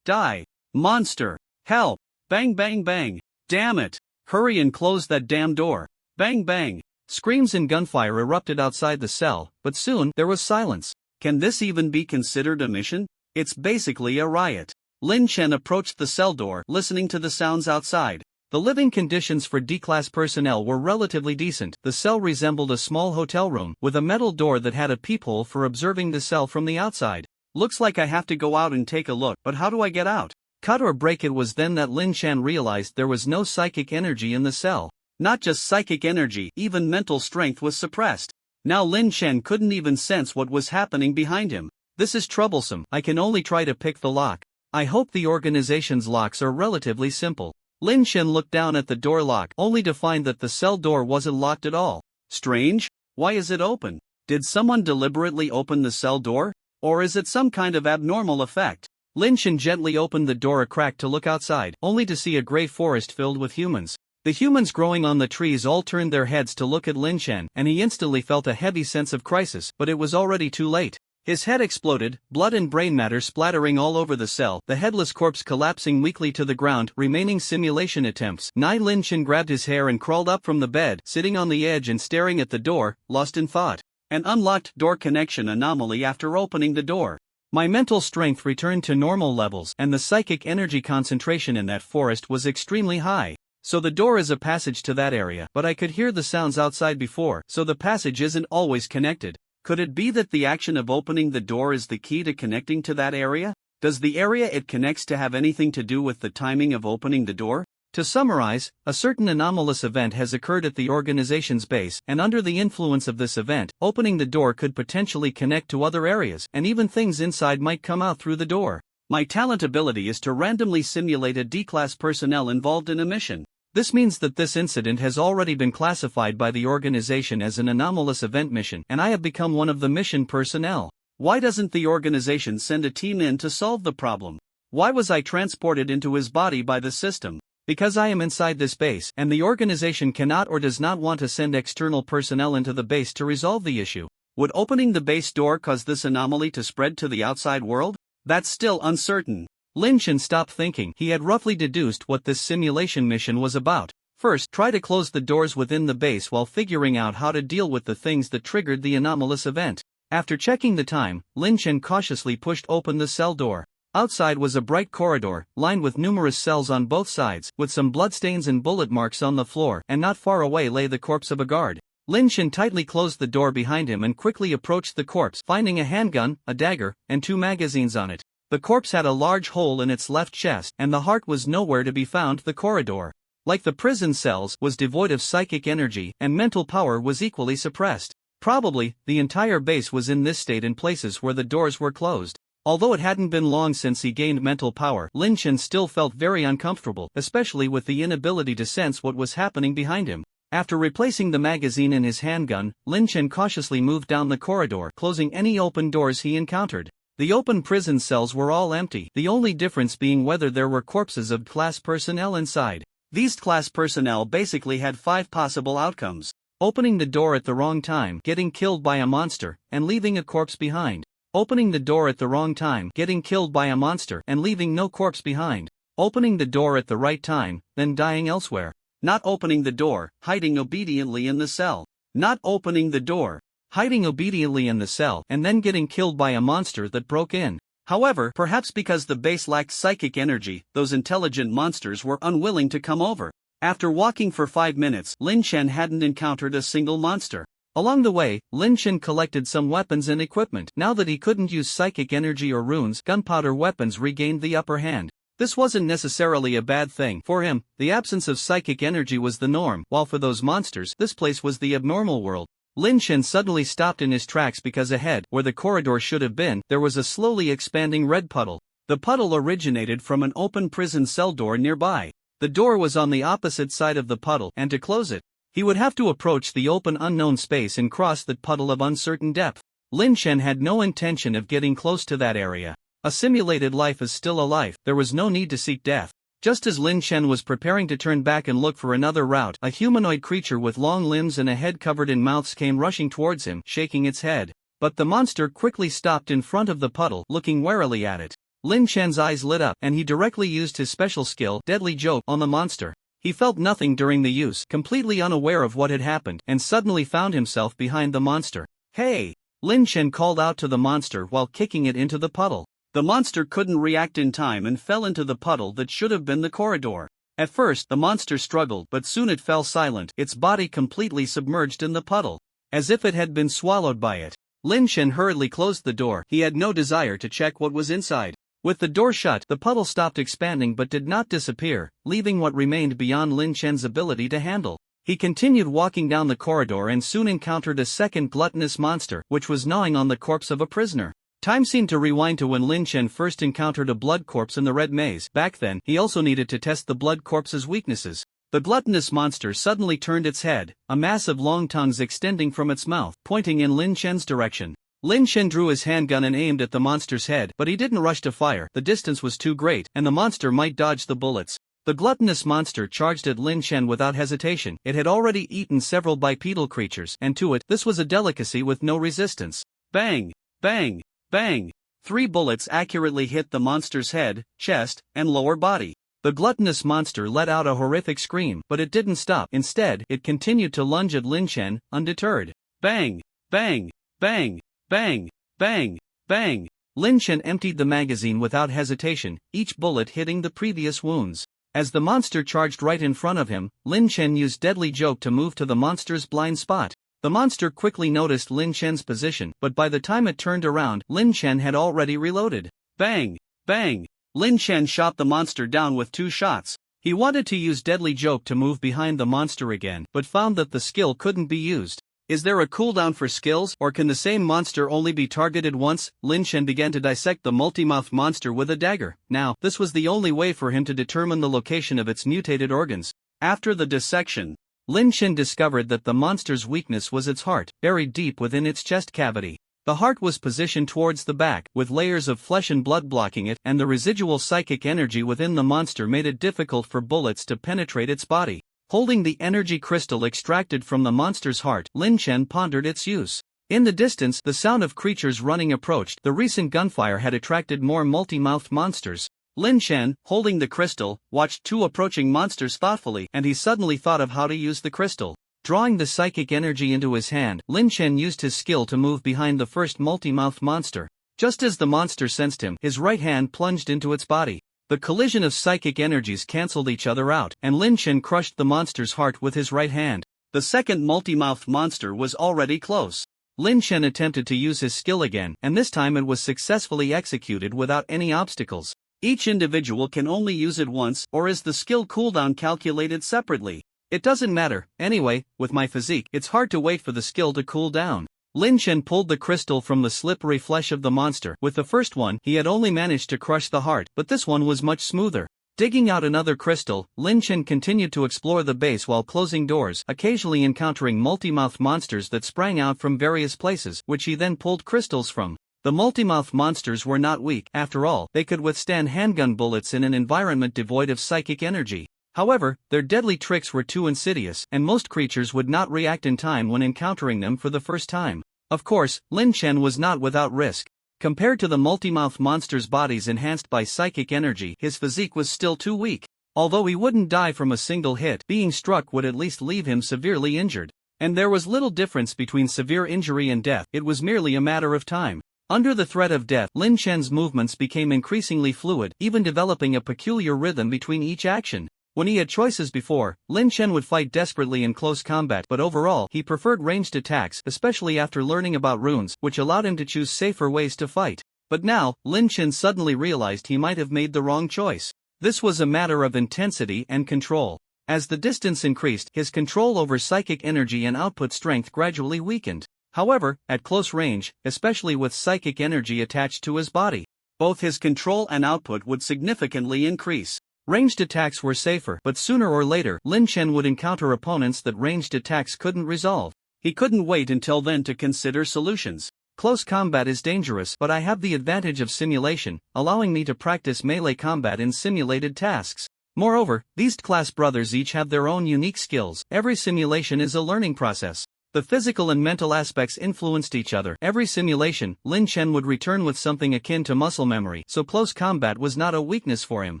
Die. Monster. Help. Bang bang bang. Damn it. Hurry and close that damn door. Bang bang. Screams and gunfire erupted outside the cell, but soon there was silence. Can this even be considered a mission? It's basically a riot. Lin Shen approached the cell door, listening to the sounds outside. The living conditions for D-class personnel were relatively decent. The cell resembled a small hotel room, with a metal door that had a peephole for observing the cell from the outside. Looks like I have to go out and take a look, but how do I get out? Cut or break. It was then that Lin Shen realized there was no psychic energy in the cell. Not just psychic energy, even mental strength was suppressed. Now Lin Shen couldn't even sense what was happening behind him. This is troublesome. I can only try to pick the lock. I hope the organization's locks are relatively simple. Lin Shen looked down at the door lock, only to find that the cell door wasn't locked at all. Strange? Why is it open? Did someone deliberately open the cell door? Or is it some kind of abnormal effect? Lin Shen gently opened the door a crack to look outside, only to see a gray forest filled with humans. The humans growing on the trees all turned their heads to look at Lin Shen, and he instantly felt a heavy sense of crisis, but it was already too late. His head exploded, blood and brain matter splattering all over the cell, the headless corpse collapsing weakly to the ground. Remaining simulation attempts. Lin Shen grabbed his hair and crawled up from the bed, sitting on the edge and staring at the door, lost in thought. An unlocked door connection anomaly. After opening the door, my mental strength returned to normal levels, and the psychic energy concentration in that forest was extremely high. So the door is a passage to that area, but I could hear the sounds outside before, so the passage isn't always connected. Could it be that the action of opening the door is the key to connecting to that area? Does the area it connects to have anything to do with the timing of opening the door? To summarize, a certain anomalous event has occurred at the organization's base, and under the influence of this event, opening the door could potentially connect to other areas, and even things inside might come out through the door. My talent ability is to randomly simulate a D-class personnel involved in a mission. This means that this incident has already been classified by the organization as an anomalous event mission, and I have become one of the mission personnel. Why doesn't the organization send a team in to solve the problem? Why was I transported into his body by the system? Because I am inside this base, and the organization cannot or does not want to send external personnel into the base to resolve the issue. Would opening the base door cause this anomaly to spread to the outside world? That's still uncertain. Lin Chen stopped thinking. He had roughly deduced what this simulation mission was about. First, try to close the doors within the base while figuring out how to deal with the things that triggered the anomalous event. After checking the time, Lin Chen cautiously pushed open the cell door. Outside was a bright corridor, lined with numerous cells on both sides, with some bloodstains and bullet marks on the floor, and not far away lay the corpse of a guard. Lin Chen tightly closed the door behind him and quickly approached the corpse, finding a handgun, a dagger, and 2 magazines on it. The corpse had a large hole in its left chest, and the heart was nowhere to be found. The corridor, like the prison cells, was devoid of psychic energy, and mental power was equally suppressed. Probably, the entire base was in this state in places where the doors were closed. Although it hadn't been long since he gained mental power, Lin Chen still felt very uncomfortable, especially with the inability to sense what was happening behind him. After replacing the magazine in his handgun, Lin Chen cautiously moved down the corridor, closing any open doors he encountered. The open prison cells were all empty, the only difference being whether there were corpses of class personnel inside. These class personnel basically had 5 possible outcomes: opening the door at the wrong time, getting killed by a monster, and leaving a corpse behind. Opening the door at the wrong time, getting killed by a monster, and leaving no corpse behind. Opening the door at the right time, then dying elsewhere. Not opening the door, hiding obediently in the cell. Not opening the door, hiding obediently in the cell, and then getting killed by a monster that broke in. However, perhaps because the base lacked psychic energy, those intelligent monsters were unwilling to come over. After walking for 5 minutes, Lin Chen hadn't encountered a single monster. Along the way, Lin Chen collected some weapons and equipment. Now that he couldn't use psychic energy or runes, gunpowder weapons regained the upper hand. This wasn't necessarily a bad thing. For him, the absence of psychic energy was the norm, while for those monsters, this place was the abnormal world. Lin Chen suddenly stopped in his tracks because ahead, where the corridor should have been, there was a slowly expanding red puddle. The puddle originated from an open prison cell door nearby. The door was on the opposite side of the puddle, and to close it, he would have to approach the open unknown space and cross that puddle of uncertain depth. Lin Chen had no intention of getting close to that area. A simulated life is still a life, there was no need to seek death. Just as Lin Chen was preparing to turn back and look for another route, a humanoid creature with long limbs and a head covered in mouths came rushing towards him, shaking its head. But the monster quickly stopped in front of the puddle, looking warily at it. Lin Chen's eyes lit up, and he directly used his special skill, Deadly Joke, on the monster. He felt nothing during the use, completely unaware of what had happened, and suddenly found himself behind the monster. "Hey!" Lin Chen called out to the monster while kicking it into the puddle. The monster couldn't react in time and fell into the puddle that should have been the corridor. At first, the monster struggled, but soon it fell silent, its body completely submerged in the puddle, as if it had been swallowed by it. Lin Chen hurriedly closed the door. He had no desire to check what was inside. With the door shut, the puddle stopped expanding but did not disappear, leaving what remained beyond Lin Chen's ability to handle. He continued walking down the corridor and soon encountered a second gluttonous monster, which was gnawing on the corpse of a prisoner. Time seemed to rewind to when Lin Chen first encountered a blood corpse in the red maze. Back then, he also needed to test the blood corpse's weaknesses. The gluttonous monster suddenly turned its head, a mass of long tongues extending from its mouth, pointing in Lin Chen's direction. Lin Chen drew his handgun and aimed at the monster's head, but he didn't rush to fire. The distance was too great, and the monster might dodge the bullets. The gluttonous monster charged at Lin Chen without hesitation. It had already eaten several bipedal creatures, and to it, this was a delicacy with no resistance. Bang! Bang! Bang! 3 bullets accurately hit the monster's head, chest, and lower body. The gluttonous monster let out a horrific scream, but it didn't stop. Instead, it continued to lunge at Lin Chen, undeterred. Bang! Bang! Bang! Bang! Bang! Bang! Lin Chen emptied the magazine without hesitation, each bullet hitting the previous wounds. As the monster charged right in front of him, Lin Chen used Deadly Joke to move to the monster's blind spot. The monster quickly noticed Lin Chen's position, but by the time it turned around, Lin Chen had already reloaded. Bang! Bang! Lin Chen shot the monster down with 2 shots. He wanted to use Deadly Joke to move behind the monster again, but found that the skill couldn't be used. Is there a cooldown for skills, or can the same monster only be targeted once? Lin Chen began to dissect the multi-mouthed monster with a dagger. Now, this was the only way for him to determine the location of its mutated organs. After the dissection, Lin Chen discovered that the monster's weakness was its heart, buried deep within its chest cavity. The heart was positioned towards the back, with layers of flesh and blood blocking it, and the residual psychic energy within the monster made it difficult for bullets to penetrate its body. Holding the energy crystal extracted from the monster's heart, Lin Chen pondered its use. In the distance, the sound of creatures running approached. The recent gunfire had attracted more multi-mouthed monsters. Lin Chen, holding the crystal, watched two approaching monsters thoughtfully, and he suddenly thought of how to use the crystal. Drawing the psychic energy into his hand, Lin Chen used his skill to move behind the first multi-mouthed monster. Just as the monster sensed him, his right hand plunged into its body. The collision of psychic energies cancelled each other out, and Lin Chen crushed the monster's heart with his right hand. The second multi-mouthed monster was already close. Lin Chen attempted to use his skill again, and this time it was successfully executed without any obstacles. Each individual can only use it once, or is the skill cooldown calculated separately? It doesn't matter. Anyway, with my physique, it's hard to wait for the skill to cool down. Lin Chen pulled the crystal from the slippery flesh of the monster. With the first one, he had only managed to crush the heart, but this one was much smoother. Digging out another crystal, Lin Chen continued to explore the base while closing doors, occasionally encountering multi-mouthed monsters that sprang out from various places, which he then pulled crystals from. The multi-mouthed monsters were not weak. After all, they could withstand handgun bullets in an environment devoid of psychic energy. However, their deadly tricks were too insidious, and most creatures would not react in time when encountering them for the first time. Of course, Lin Chen was not without risk. Compared to the multi-mouthed monsters' bodies enhanced by psychic energy, his physique was still too weak. Although he wouldn't die from a single hit, being struck would at least leave him severely injured. And there was little difference between severe injury and death. It was merely a matter of time. Under the threat of death, Lin Chen's movements became increasingly fluid, even developing a peculiar rhythm between each action. When he had choices before, Lin Chen would fight desperately in close combat, but overall, he preferred ranged attacks, especially after learning about runes, which allowed him to choose safer ways to fight. But now, Lin Chen suddenly realized he might have made the wrong choice. This was a matter of intensity and control. As the distance increased, his control over psychic energy and output strength gradually weakened. However, at close range, especially with psychic energy attached to his body, both his control and output would significantly increase. Ranged attacks were safer, but sooner or later, Lin Chen would encounter opponents that ranged attacks couldn't resolve. He couldn't wait until then to consider solutions. Close combat is dangerous, but I have the advantage of simulation, allowing me to practice melee combat in simulated tasks. Moreover, these class brothers each have their own unique skills. Every simulation is a learning process. The physical and mental aspects influenced each other. Every simulation, Lin Chen would return with something akin to muscle memory, so close combat was not a weakness for him.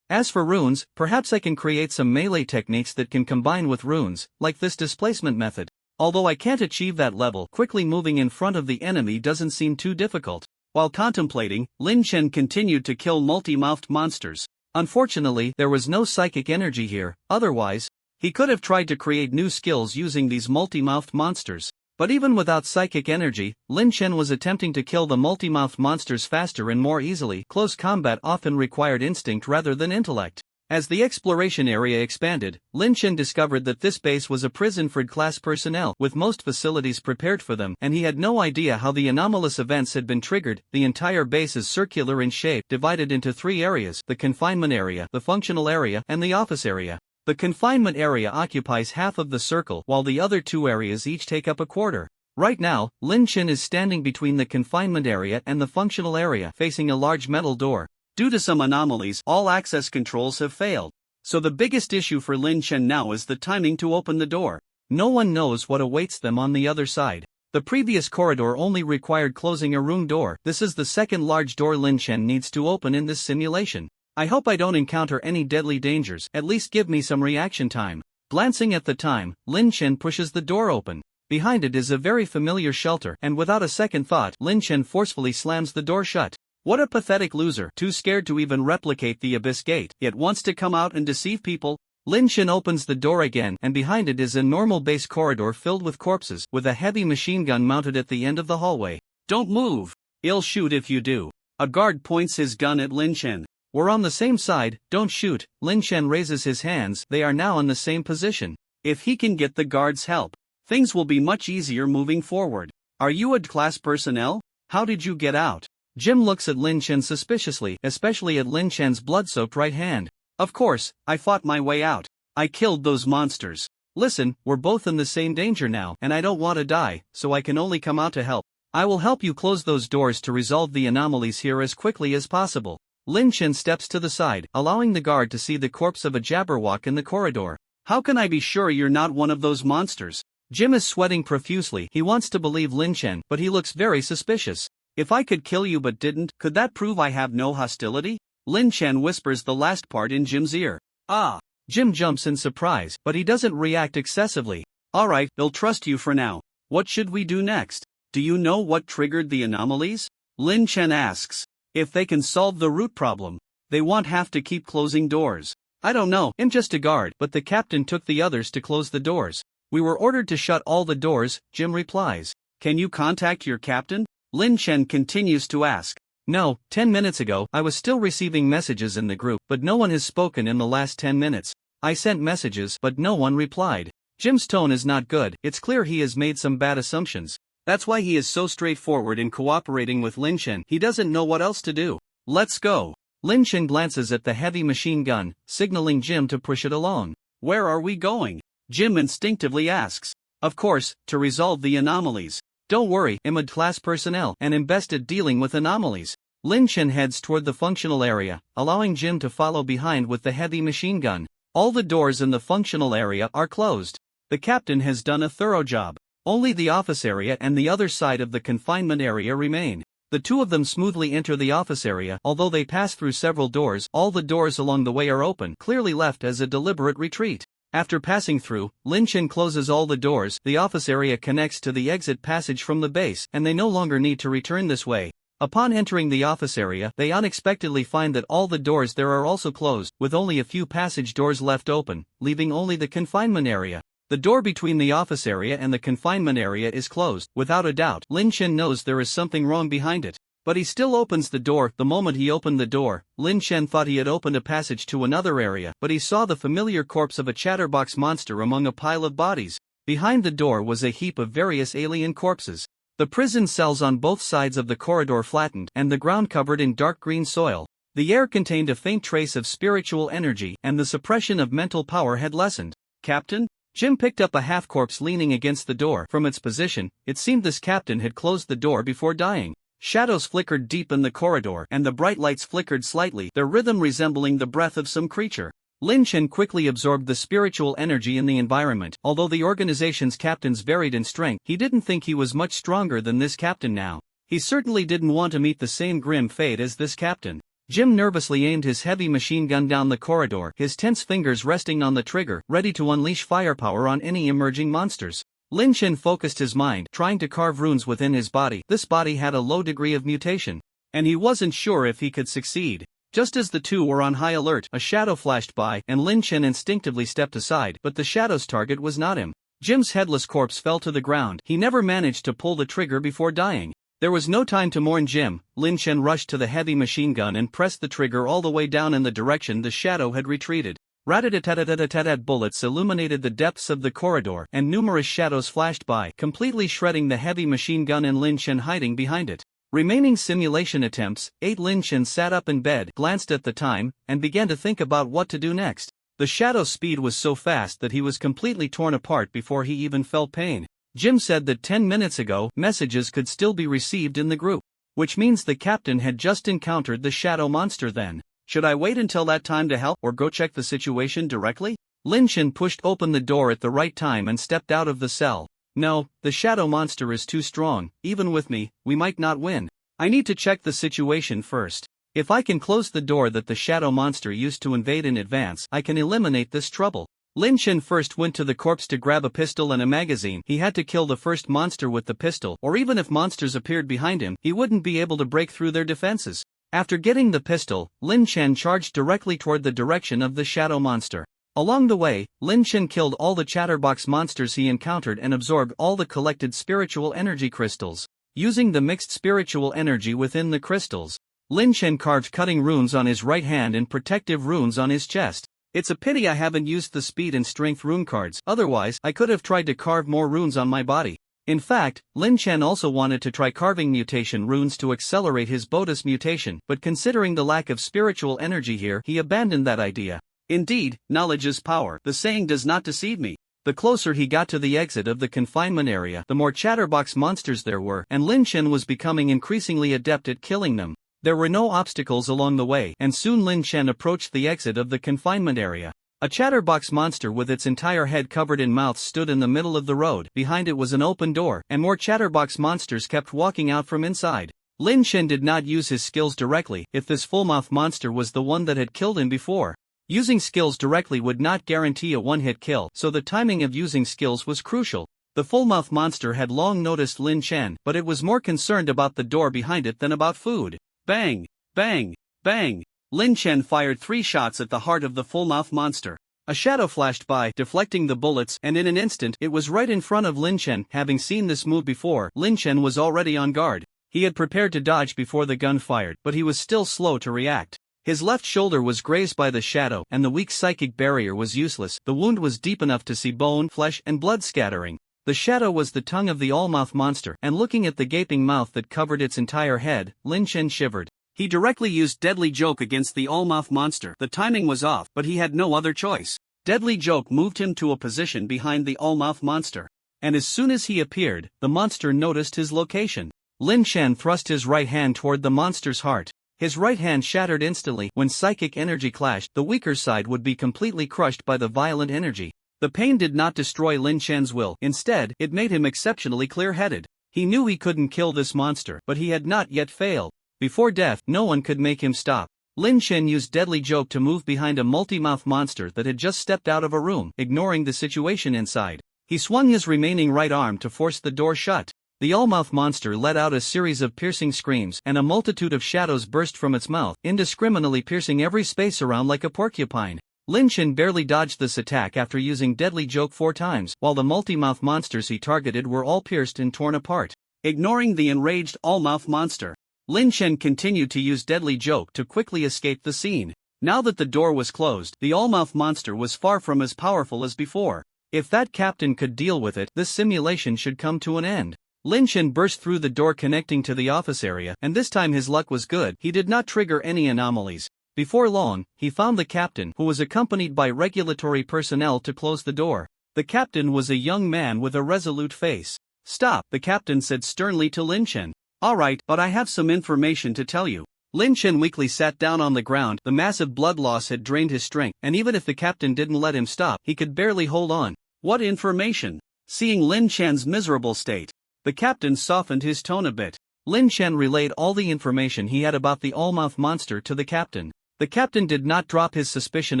As for runes, perhaps I can create some melee techniques that can combine with runes, like this displacement method. Although I can't achieve that level, quickly moving in front of the enemy doesn't seem too difficult. While contemplating, Lin Chen continued to kill multi-mouthed monsters. Unfortunately, there was no psychic energy here, otherwise, he could have tried to create new skills using these multi-mouthed monsters. But even without psychic energy, Lin Chen was attempting to kill the multi-mouthed monsters faster and more easily. Close combat often required instinct rather than intellect. As the exploration area expanded, Lin Chen discovered that this base was a prison for class personnel, with most facilities prepared for them, and he had no idea how the anomalous events had been triggered. The entire base is circular in shape, divided into 3 areas: the confinement area, the functional area, and the office area. The confinement area occupies half of the circle, while the other 2 areas each take up a quarter. Right now, Lin Chen is standing between the confinement area and the functional area, facing a large metal door. Due to some anomalies, all access controls have failed. So the biggest issue for Lin Chen now is the timing to open the door. No one knows what awaits them on the other side. The previous corridor only required closing a Rune door. This is the second large door Lin Chen needs to open in this simulation. I hope I don't encounter any deadly dangers. At least give me some reaction time. Glancing at the time, Lin Chen pushes the door open. Behind it is a very familiar shelter, and without a second thought, Lin Chen forcefully slams the door shut. What a pathetic loser, too scared to even replicate the Abyss Gate, yet wants to come out and deceive people. Lin Chen opens the door again, and behind it is a normal base corridor filled with corpses, with a heavy machine gun mounted at the end of the hallway. Don't move. He'll shoot if you do. A guard points his gun at Lin Chen. We're on the same side, don't shoot. Lin Chen raises his hands. They are now in the same position. If he can get the guard's help, things will be much easier moving forward. Are you a class personnel? How did you get out? Jim looks at Lin Chen suspiciously, especially at Lin Chen's blood-soaked right hand. Of course, I fought my way out. I killed those monsters. Listen, we're both in the same danger now, and I don't want to die, so I can only come out to help. I will help you close those doors to resolve the anomalies here as quickly as possible. Lin Chen steps to the side, allowing the guard to see the corpse of a Jabberwock in the corridor. How can I be sure you're not one of those monsters? Jim is sweating profusely. He wants to believe Lin Chen, but he looks very suspicious. If I could kill you but didn't, could that prove I have no hostility? Lin Chen whispers the last part in Jim's ear. Ah! Jim jumps in surprise, but he doesn't react excessively. Alright, they'll trust you for now. What should we do next? Do you know what triggered the anomalies? Lin Chen asks. If they can solve the root problem, they won't have to keep closing doors. I don't know, I'm just a guard, but the captain took the others to close the doors. We were ordered to shut all the doors, Jim replies. Can you contact your captain? Lin Chen continues to ask. No, 10 minutes ago, I was still receiving messages in the group, but no one has spoken in the last 10 minutes. I sent messages, but no one replied. Jim's tone is not good. It's clear he has made some bad assumptions. That's why he is so straightforward in cooperating with Lin Chen. He doesn't know what else to do. Let's go. Lin Chen glances at the heavy machine gun, signaling Jim to push it along. Where are we going? Jim instinctively asks. Of course, to resolve the anomalies. Don't worry, I'm mid-class personnel and am best at dealing with anomalies. Lin Chen heads toward the functional area, allowing Jim to follow behind with the heavy machine gun. All the doors in the functional area are closed. The captain has done a thorough job. Only the office area and the other side of the confinement area remain. The two of them smoothly enter the office area. Although they pass through several doors, all the doors along the way are open, clearly left as a deliberate retreat. After passing through, Lin Chen closes all the doors. The office area connects to the exit passage from the base, and they no longer need to return this way. Upon entering the office area, they unexpectedly find that all the doors there are also closed, with only a few passage doors left open, leaving only the confinement area. The door between the office area and the confinement area is closed. Without a doubt, Lin Chen knows there is something wrong behind it. But he still opens the door. The moment he opened the door, Lin Chen thought he had opened a passage to another area, but he saw the familiar corpse of a chatterbox monster among a pile of bodies. Behind the door was a heap of various alien corpses. The prison cells on both sides of the corridor flattened, and the ground covered in dark green soil. The air contained a faint trace of spiritual energy, and the suppression of mental power had lessened. Captain? Jim picked up a half-corpse leaning against the door. From its position, it seemed this captain had closed the door before dying. Shadows flickered deep in the corridor, and the bright lights flickered slightly, their rhythm resembling the breath of some creature. Lin Chen quickly absorbed the spiritual energy in the environment. Although the organization's captains varied in strength, he didn't think he was much stronger than this captain now. He certainly didn't want to meet the same grim fate as this captain. Jim nervously aimed his heavy machine gun down the corridor, his tense fingers resting on the trigger, ready to unleash firepower on any emerging monsters. Lin Chen focused his mind, trying to carve runes within his body. This body had a low degree of mutation, and he wasn't sure if he could succeed. Just as the two were on high alert, a shadow flashed by, and Lin Chen instinctively stepped aside, but the shadow's target was not him. Jim's headless corpse fell to the ground. He never managed to pull the trigger before dying. There was no time to mourn Jim. Lin Chen rushed to the heavy machine gun and pressed the trigger all the way down in the direction the shadow had retreated. Rat-a-tat-tat-tat-tat bullets illuminated the depths of the corridor, and numerous shadows flashed by, completely shredding the heavy machine gun and Lin Chen hiding behind it. Remaining simulation attempts, 8. Lin Chen sat up in bed, glanced at the time, and began to think about what to do next. The shadow's speed was so fast that he was completely torn apart before he even felt pain. Jim said that 10 minutes ago, messages could still be received in the group, which means the captain had just encountered the shadow monster then. Should I wait until that time to help or go check the situation directly? Lin Chen pushed open the door at the right time and stepped out of the cell. No, the shadow monster is too strong. Even with me, we might not win. I need to check the situation first. If I can close the door that the shadow monster used to invade in advance, I can eliminate this trouble. Lin Chen first went to the corpse to grab a pistol and a magazine. He had to kill the first monster with the pistol, or even if monsters appeared behind him, he wouldn't be able to break through their defenses. After getting the pistol, Lin Chen charged directly toward the direction of the shadow monster. Along the way, Lin Chen killed all the chatterbox monsters he encountered and absorbed all the collected spiritual energy crystals. Using the mixed spiritual energy within the crystals, Lin Chen carved cutting runes on his right hand and protective runes on his chest. It's a pity I haven't used the speed and strength rune cards, otherwise I could have tried to carve more runes on my body. In fact, Lin Chen also wanted to try carving mutation runes to accelerate his Bodis mutation, but considering the lack of spiritual energy here, he abandoned that idea. Indeed, knowledge is power. The saying does not deceive me. The closer he got to the exit of the confinement area, the more chatterbox monsters there were, and Lin Chen was becoming increasingly adept at killing them. There were no obstacles along the way, and soon Lin Chen approached the exit of the confinement area. A chatterbox monster with its entire head covered in mouths stood in the middle of the road. Behind it was an open door, and more chatterbox monsters kept walking out from inside. Lin Chen did not use his skills directly if this full-mouth monster was the one that had killed him before. Using skills directly would not guarantee a one-hit kill, so the timing of using skills was crucial. The full-mouth monster had long noticed Lin Chen, but it was more concerned about the door behind it than about food. Bang! Bang! Bang! Lin Chen fired 3 shots at the heart of the full-mouth monster. A shadow flashed by, deflecting the bullets, and in an instant, it was right in front of Lin Chen. Having seen this move before, Lin Chen was already on guard. He had prepared to dodge before the gun fired, but he was still slow to react. His left shoulder was grazed by the shadow, and the weak psychic barrier was useless. The wound was deep enough to see bone, flesh, and blood scattering. The shadow was the tongue of the all-mouth monster, and looking at the gaping mouth that covered its entire head, Lin Chen shivered. He directly used Deadly Joke against the all-mouth monster. The timing was off, but he had no other choice. Deadly Joke moved him to a position behind the all-mouth monster. And as soon as he appeared, the monster noticed his location. Lin Chen thrust his right hand toward the monster's heart. His right hand shattered instantly. When psychic energy clashed, the weaker side would be completely crushed by the violent energy. The pain did not destroy Lin Chen's will. Instead, it made him exceptionally clear-headed. He knew he couldn't kill this monster, but he had not yet failed. Before death, no one could make him stop. Lin Chen used Deadly Joke to move behind a multi-mouth monster that had just stepped out of a room, ignoring the situation inside. He swung his remaining right arm to force the door shut. The all-mouth monster let out a series of piercing screams, and a multitude of shadows burst from its mouth, indiscriminately piercing every space around like a porcupine. Lin Chen barely dodged this attack after using Deadly Joke 4 times, while the multi-mouth monsters he targeted were all pierced and torn apart. Ignoring the enraged all-mouth monster, Lin Chen continued to use Deadly Joke to quickly escape the scene. Now that the door was closed, the all-mouth monster was far from as powerful as before. If that captain could deal with it, this simulation should come to an end. Lin Chen burst through the door connecting to the office area, and this time his luck was good. He did not trigger any anomalies. Before long, he found the captain, who was accompanied by regulatory personnel to close the door. The captain was a young man with a resolute face. "Stop," the captain said sternly to Lin Chen. "All right, but I have some information to tell you." Lin Chen weakly sat down on the ground. The massive blood loss had drained his strength, and even if the captain didn't let him stop, he could barely hold on. "What information?" Seeing Lin Chen's miserable state, the captain softened his tone a bit. Lin Chen relayed all the information he had about the all-mouth monster to the captain. The captain did not drop his suspicion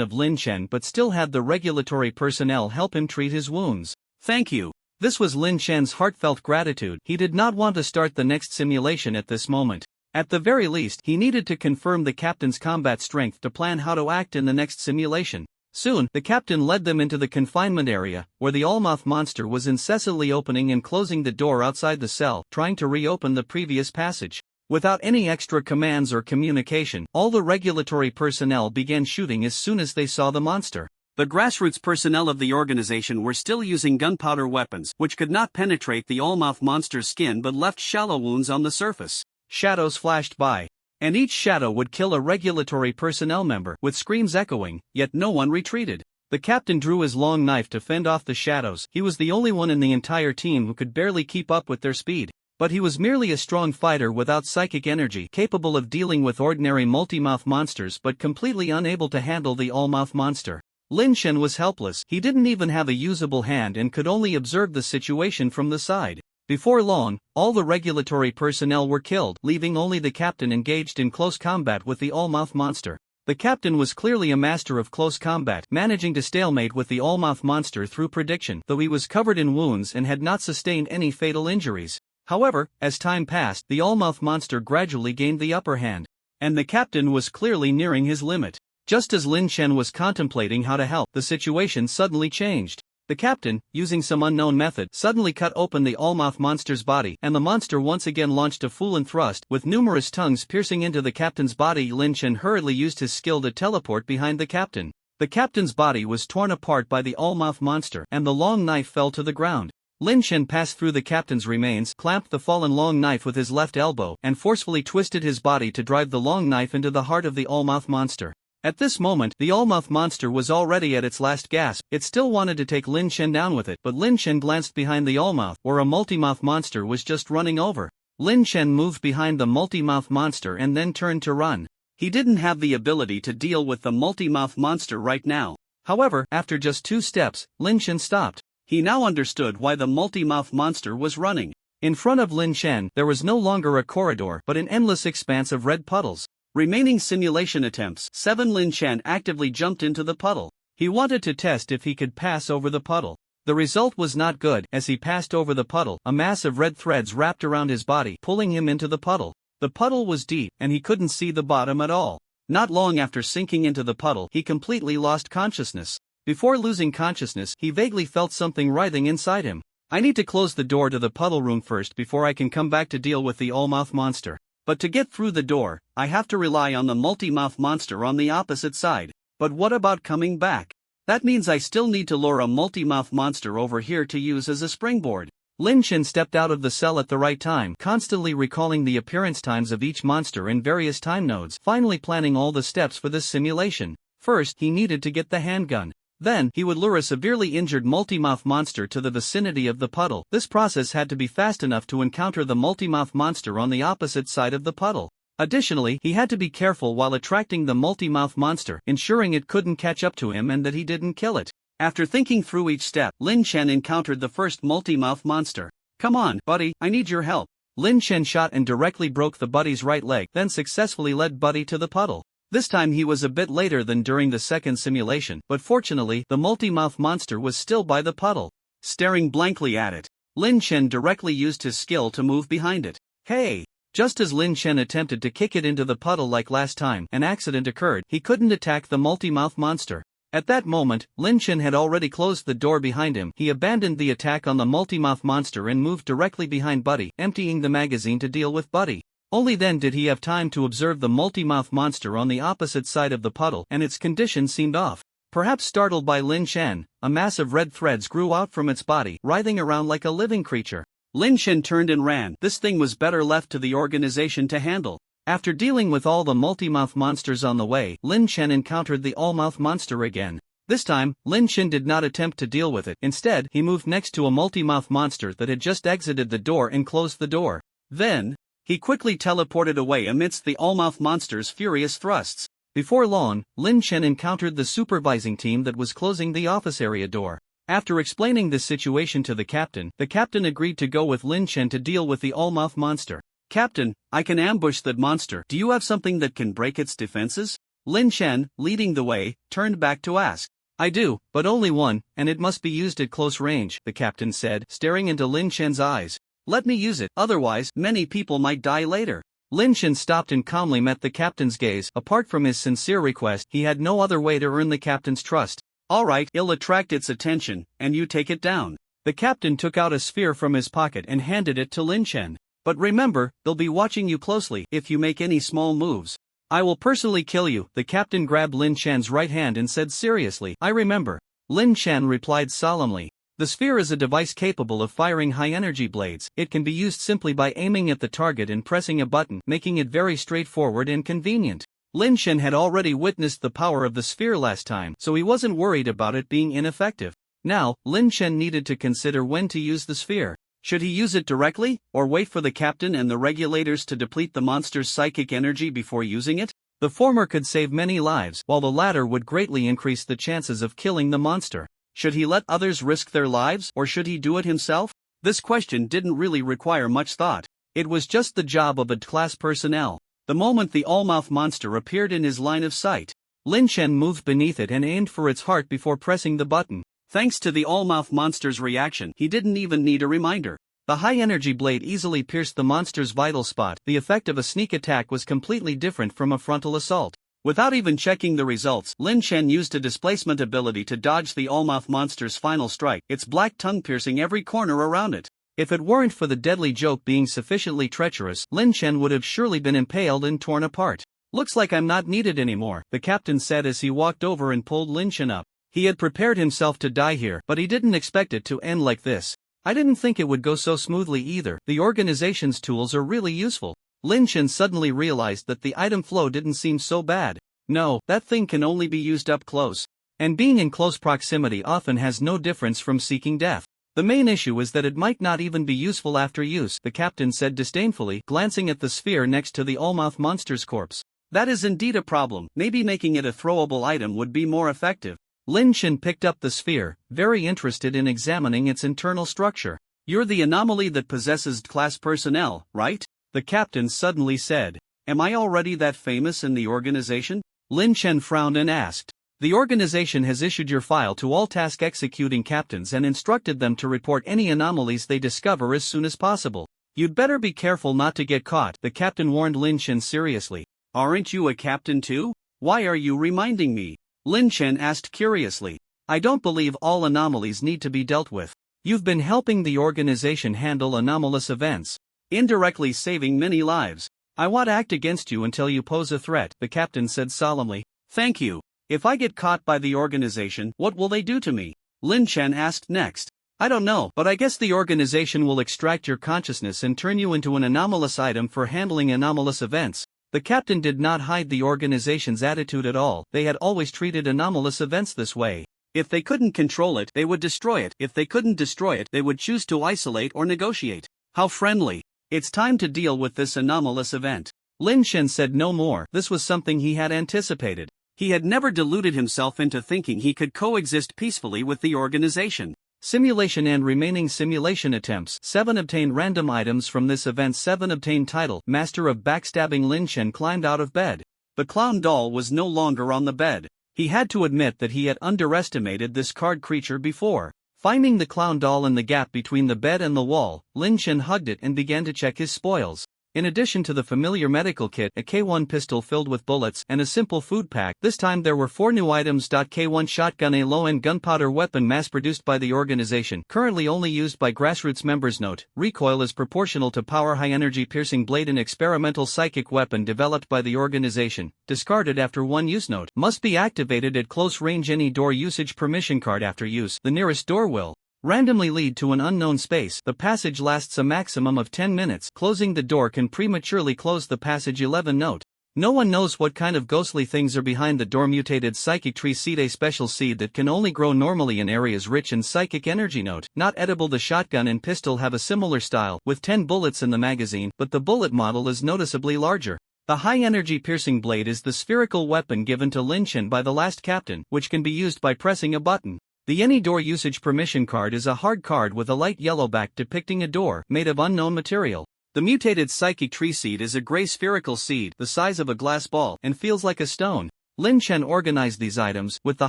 of Lin Chen but still had the regulatory personnel help him treat his wounds. "Thank you." This was Lin Chen's heartfelt gratitude. He did not want to start the next simulation at this moment. At the very least, he needed to confirm the captain's combat strength to plan how to act in the next simulation. Soon, the captain led them into the confinement area, where the all-mouth monster was incessantly opening and closing the door outside the cell, trying to reopen the previous passage. Without any extra commands or communication, all the regulatory personnel began shooting as soon as they saw the monster. The grassroots personnel of the organization were still using gunpowder weapons, which could not penetrate the all-mouth monster's skin but left shallow wounds on the surface. Shadows flashed by, and each shadow would kill a regulatory personnel member, with screams echoing, yet no one retreated. The captain drew his long knife to fend off the shadows. He was the only one in the entire team who could barely keep up with their speed. But he was merely a strong fighter without psychic energy, capable of dealing with ordinary multi-mouth monsters but completely unable to handle the all-mouth monster. Lin Chen was helpless. He didn't even have a usable hand and could only observe the situation from the side. Before long, all the regulatory personnel were killed, leaving only the captain engaged in close combat with the all-mouth monster. The captain was clearly a master of close combat, managing to stalemate with the all-mouth monster through prediction, though he was covered in wounds and had not sustained any fatal injuries. However, as time passed, the all-mouth monster gradually gained the upper hand, and the captain was clearly nearing his limit. Just as Lin Chen was contemplating how to help, the situation suddenly changed. The captain, using some unknown method, suddenly cut open the all-mouth monster's body, and the monster once again launched a full-on thrust, with numerous tongues piercing into the captain's body. Lin Chen hurriedly used his skill to teleport behind the captain. The captain's body was torn apart by the all-mouth monster, and the long knife fell to the ground. Lin Chen passed through the captain's remains, clamped the fallen long knife with his left elbow, and forcefully twisted his body to drive the long knife into the heart of the all-mouth monster. At this moment, the Allmouth monster was already at its last gasp. It still wanted to take Lin Shen down with it, but Lin Shen glanced behind the Allmouth, where a multi-mouth monster was just running over. Lin Shen moved behind the multi-mouth monster and then turned to run. He didn't have the ability to deal with the multi-mouth monster right now. However, after just 2 steps, Lin Shen stopped. He now understood why the multi-mouth monster was running. In front of Lin Shen, there was no longer a corridor but an endless expanse of red puddles. Remaining simulation attempts. 7. Lin Shen actively jumped into the puddle. He wanted to test if he could pass over the puddle. The result was not good. As he passed over the puddle, a mass of red threads wrapped around his body, pulling him into the puddle. The puddle was deep, and he couldn't see the bottom at all. Not long after sinking into the puddle, he completely lost consciousness. Before losing consciousness, he vaguely felt something writhing inside him. I need to close the door to the puddle room first before I can come back to deal with the Allmouth monster. But to get through the door, I have to rely on the multi-mouth monster on the opposite side. But what about coming back? That means I still need to lure a multi-mouth monster over here to use as a springboard. Lin Shen stepped out of the cell at the right time, constantly recalling the appearance times of each monster in various time nodes, finally planning all the steps for this simulation. First, he needed to get the handgun. Then, he would lure a severely injured multi-mouth monster to the vicinity of the puddle. This process had to be fast enough to encounter the multi-mouth monster on the opposite side of the puddle. Additionally, he had to be careful while attracting the multi-mouth monster, ensuring it couldn't catch up to him and that he didn't kill it. After thinking through each step, Lin Shen encountered the first multi-mouth monster. "Come on, buddy, I need your help." Lin Shen shot and directly broke the buddy's right leg, then successfully led buddy to the puddle. This time he was a bit later than during the second simulation, but fortunately, the multi-mouth monster was still by the puddle. Staring blankly at it, Lin Shen directly used his skill to move behind it. Hey! Just as Lin Shen attempted to kick it into the puddle like last time, an accident occurred. He couldn't attack the multi-mouth monster. At that moment, Lin Shen had already closed the door behind him. He abandoned the attack on the multi-mouth monster and moved directly behind Buddy, emptying the magazine to deal with Buddy. Only then did he have time to observe the multi-mouth monster on the opposite side of the puddle, and its condition seemed off. Perhaps startled by Lin Shen, a mass of red threads grew out from its body, writhing around like a living creature. Lin Shen turned and ran. This thing was better left to the organization to handle. After dealing with all the multi-mouth monsters on the way, Lin Shen encountered the Allmouth monster again. This time, Lin Shen did not attempt to deal with it. Instead, he moved next to a multi-mouth monster that had just exited the door and closed the door. Then, he quickly teleported away amidst the Allmouth monster's furious thrusts. Before long, Lin Shen encountered the supervising team that was closing the office area door. After explaining this situation to the captain agreed to go with Lin Shen to deal with the Allmouth monster. "Captain, I can ambush that monster. Do you have something that can break its defenses?" Lin Shen, leading the way, turned back to ask. "I do, but only one, and it must be used at close range," the captain said, staring into Lin Shen's eyes. "Let me use it, otherwise, many people might die later." Lin Shen stopped and calmly met the captain's gaze. Apart from his sincere request, he had no other way to earn the captain's trust. "All right, it'll attract its attention, and you take it down." The captain took out a sphere from his pocket and handed it to Lin Shen. "But remember, they'll be watching you closely if you make any small moves. I will personally kill you." The captain grabbed Lin Shen's right hand and said seriously, "I remember." Lin Shen replied solemnly. The sphere is a device capable of firing high-energy blades. It can be used simply by aiming at the target and pressing a button, making it very straightforward and convenient. Lin Shen had already witnessed the power of the sphere last time, so he wasn't worried about it being ineffective. Now, Lin Shen needed to consider when to use the sphere. Should he use it directly, or wait for the captain and the regulators to deplete the monster's psychic energy before using it? The former could save many lives, while the latter would greatly increase the chances of killing the monster. Should he let others risk their lives, or should he do it himself? This question didn't really require much thought. It was just the job of class personnel. The moment the Allmouth monster appeared in his line of sight, Lin Shen moved beneath it and aimed for its heart before pressing the button. Thanks to the Allmouth monster's reaction, he didn't even need a reminder. The high-energy blade easily pierced the monster's vital spot. The effect of a sneak attack was completely different from a frontal assault. Without even checking the results, Lin Shen used a displacement ability to dodge the Allmouth monster's final strike, its black tongue piercing every corner around it. If it weren't for the deadly joke being sufficiently treacherous, Lin Shen would have surely been impaled and torn apart. "Looks like I'm not needed anymore," the captain said as he walked over and pulled Lin Shen up. He had prepared himself to die here, but he didn't expect it to end like this. "I didn't think it would go so smoothly either. The organization's tools are really useful." Lin Shen suddenly realized that the item flow didn't seem so bad. No, that thing can only be used up close. And being in close proximity often has no difference from seeking death. The main issue is that it might not even be useful after use, the captain said disdainfully, glancing at the sphere next to the Allmouth monster's corpse. That is indeed a problem. Maybe making it a throwable item would be more effective. Lin Chen picked up the sphere, very interested in examining its internal structure. You're the anomaly that possesses class personnel, right? The captain suddenly said. Am I already that famous in the organization? Lin Chen frowned and asked. The organization has issued your file to all task executing captains and instructed them to report any anomalies they discover as soon as possible. You'd better be careful not to get caught, the captain warned Lin Chen seriously. Aren't you a captain too? Why are you reminding me? Lin Chen asked curiously. I don't believe all anomalies need to be dealt with. You've been helping the organization handle anomalous events, indirectly saving many lives. I won't act against you until you pose a threat, the captain said solemnly. Thank you. If I get caught by the organization, what will they do to me? Lin Chen asked next. I don't know, but I guess the organization will extract your consciousness and turn you into an anomalous item for handling anomalous events. The captain did not hide the organization's attitude at all. They had always treated anomalous events this way. If they couldn't control it, they would destroy it. If they couldn't destroy it, they would choose to isolate or negotiate. How friendly. It's time to deal with this anomalous event. Lin Chen said no more. This was something he had anticipated. He had never deluded himself into thinking he could coexist peacefully with the organization. Simulation and remaining simulation attempts. 7 obtain random items from this event. 7 obtain title. Master of Backstabbing. Lin Chen climbed out of bed. The clown doll was no longer on the bed. He had to admit that he had underestimated this card creature before. Finding the clown doll in the gap between the bed and the wall, Lin Chen hugged it and began to check his spoils. In addition to the familiar medical kit, a K1 pistol filled with bullets, and a simple food pack, this time there were 4 new items. K1 shotgun, a low-end gunpowder weapon mass-produced by the organization, currently only used by grassroots members. Note, recoil is proportional to power. High-energy piercing blade, an experimental psychic weapon developed by the organization, discarded after 1 use. Note, must be activated at close range. Any door usage permission card after use. The nearest door will randomly lead to an unknown space. The passage lasts a maximum of 10 minutes. Closing the door can prematurely close the passage. 11 Note. No one knows what kind of ghostly things are behind the door. Mutated psychic tree seed, a special seed that can only grow normally in areas rich in psychic energy. Note, not edible. The shotgun and pistol have a similar style, with 10 bullets in the magazine, but the bullet model is noticeably larger. The high-energy piercing blade is the spherical weapon given to Lin Chen by the last captain, which can be used by pressing a button. The Any Door Usage Permission card is a hard card with a light yellow back depicting a door made of unknown material. The mutated psychic tree seed is a gray spherical seed the size of a glass ball and feels like a stone. Lin Chen organized these items, with the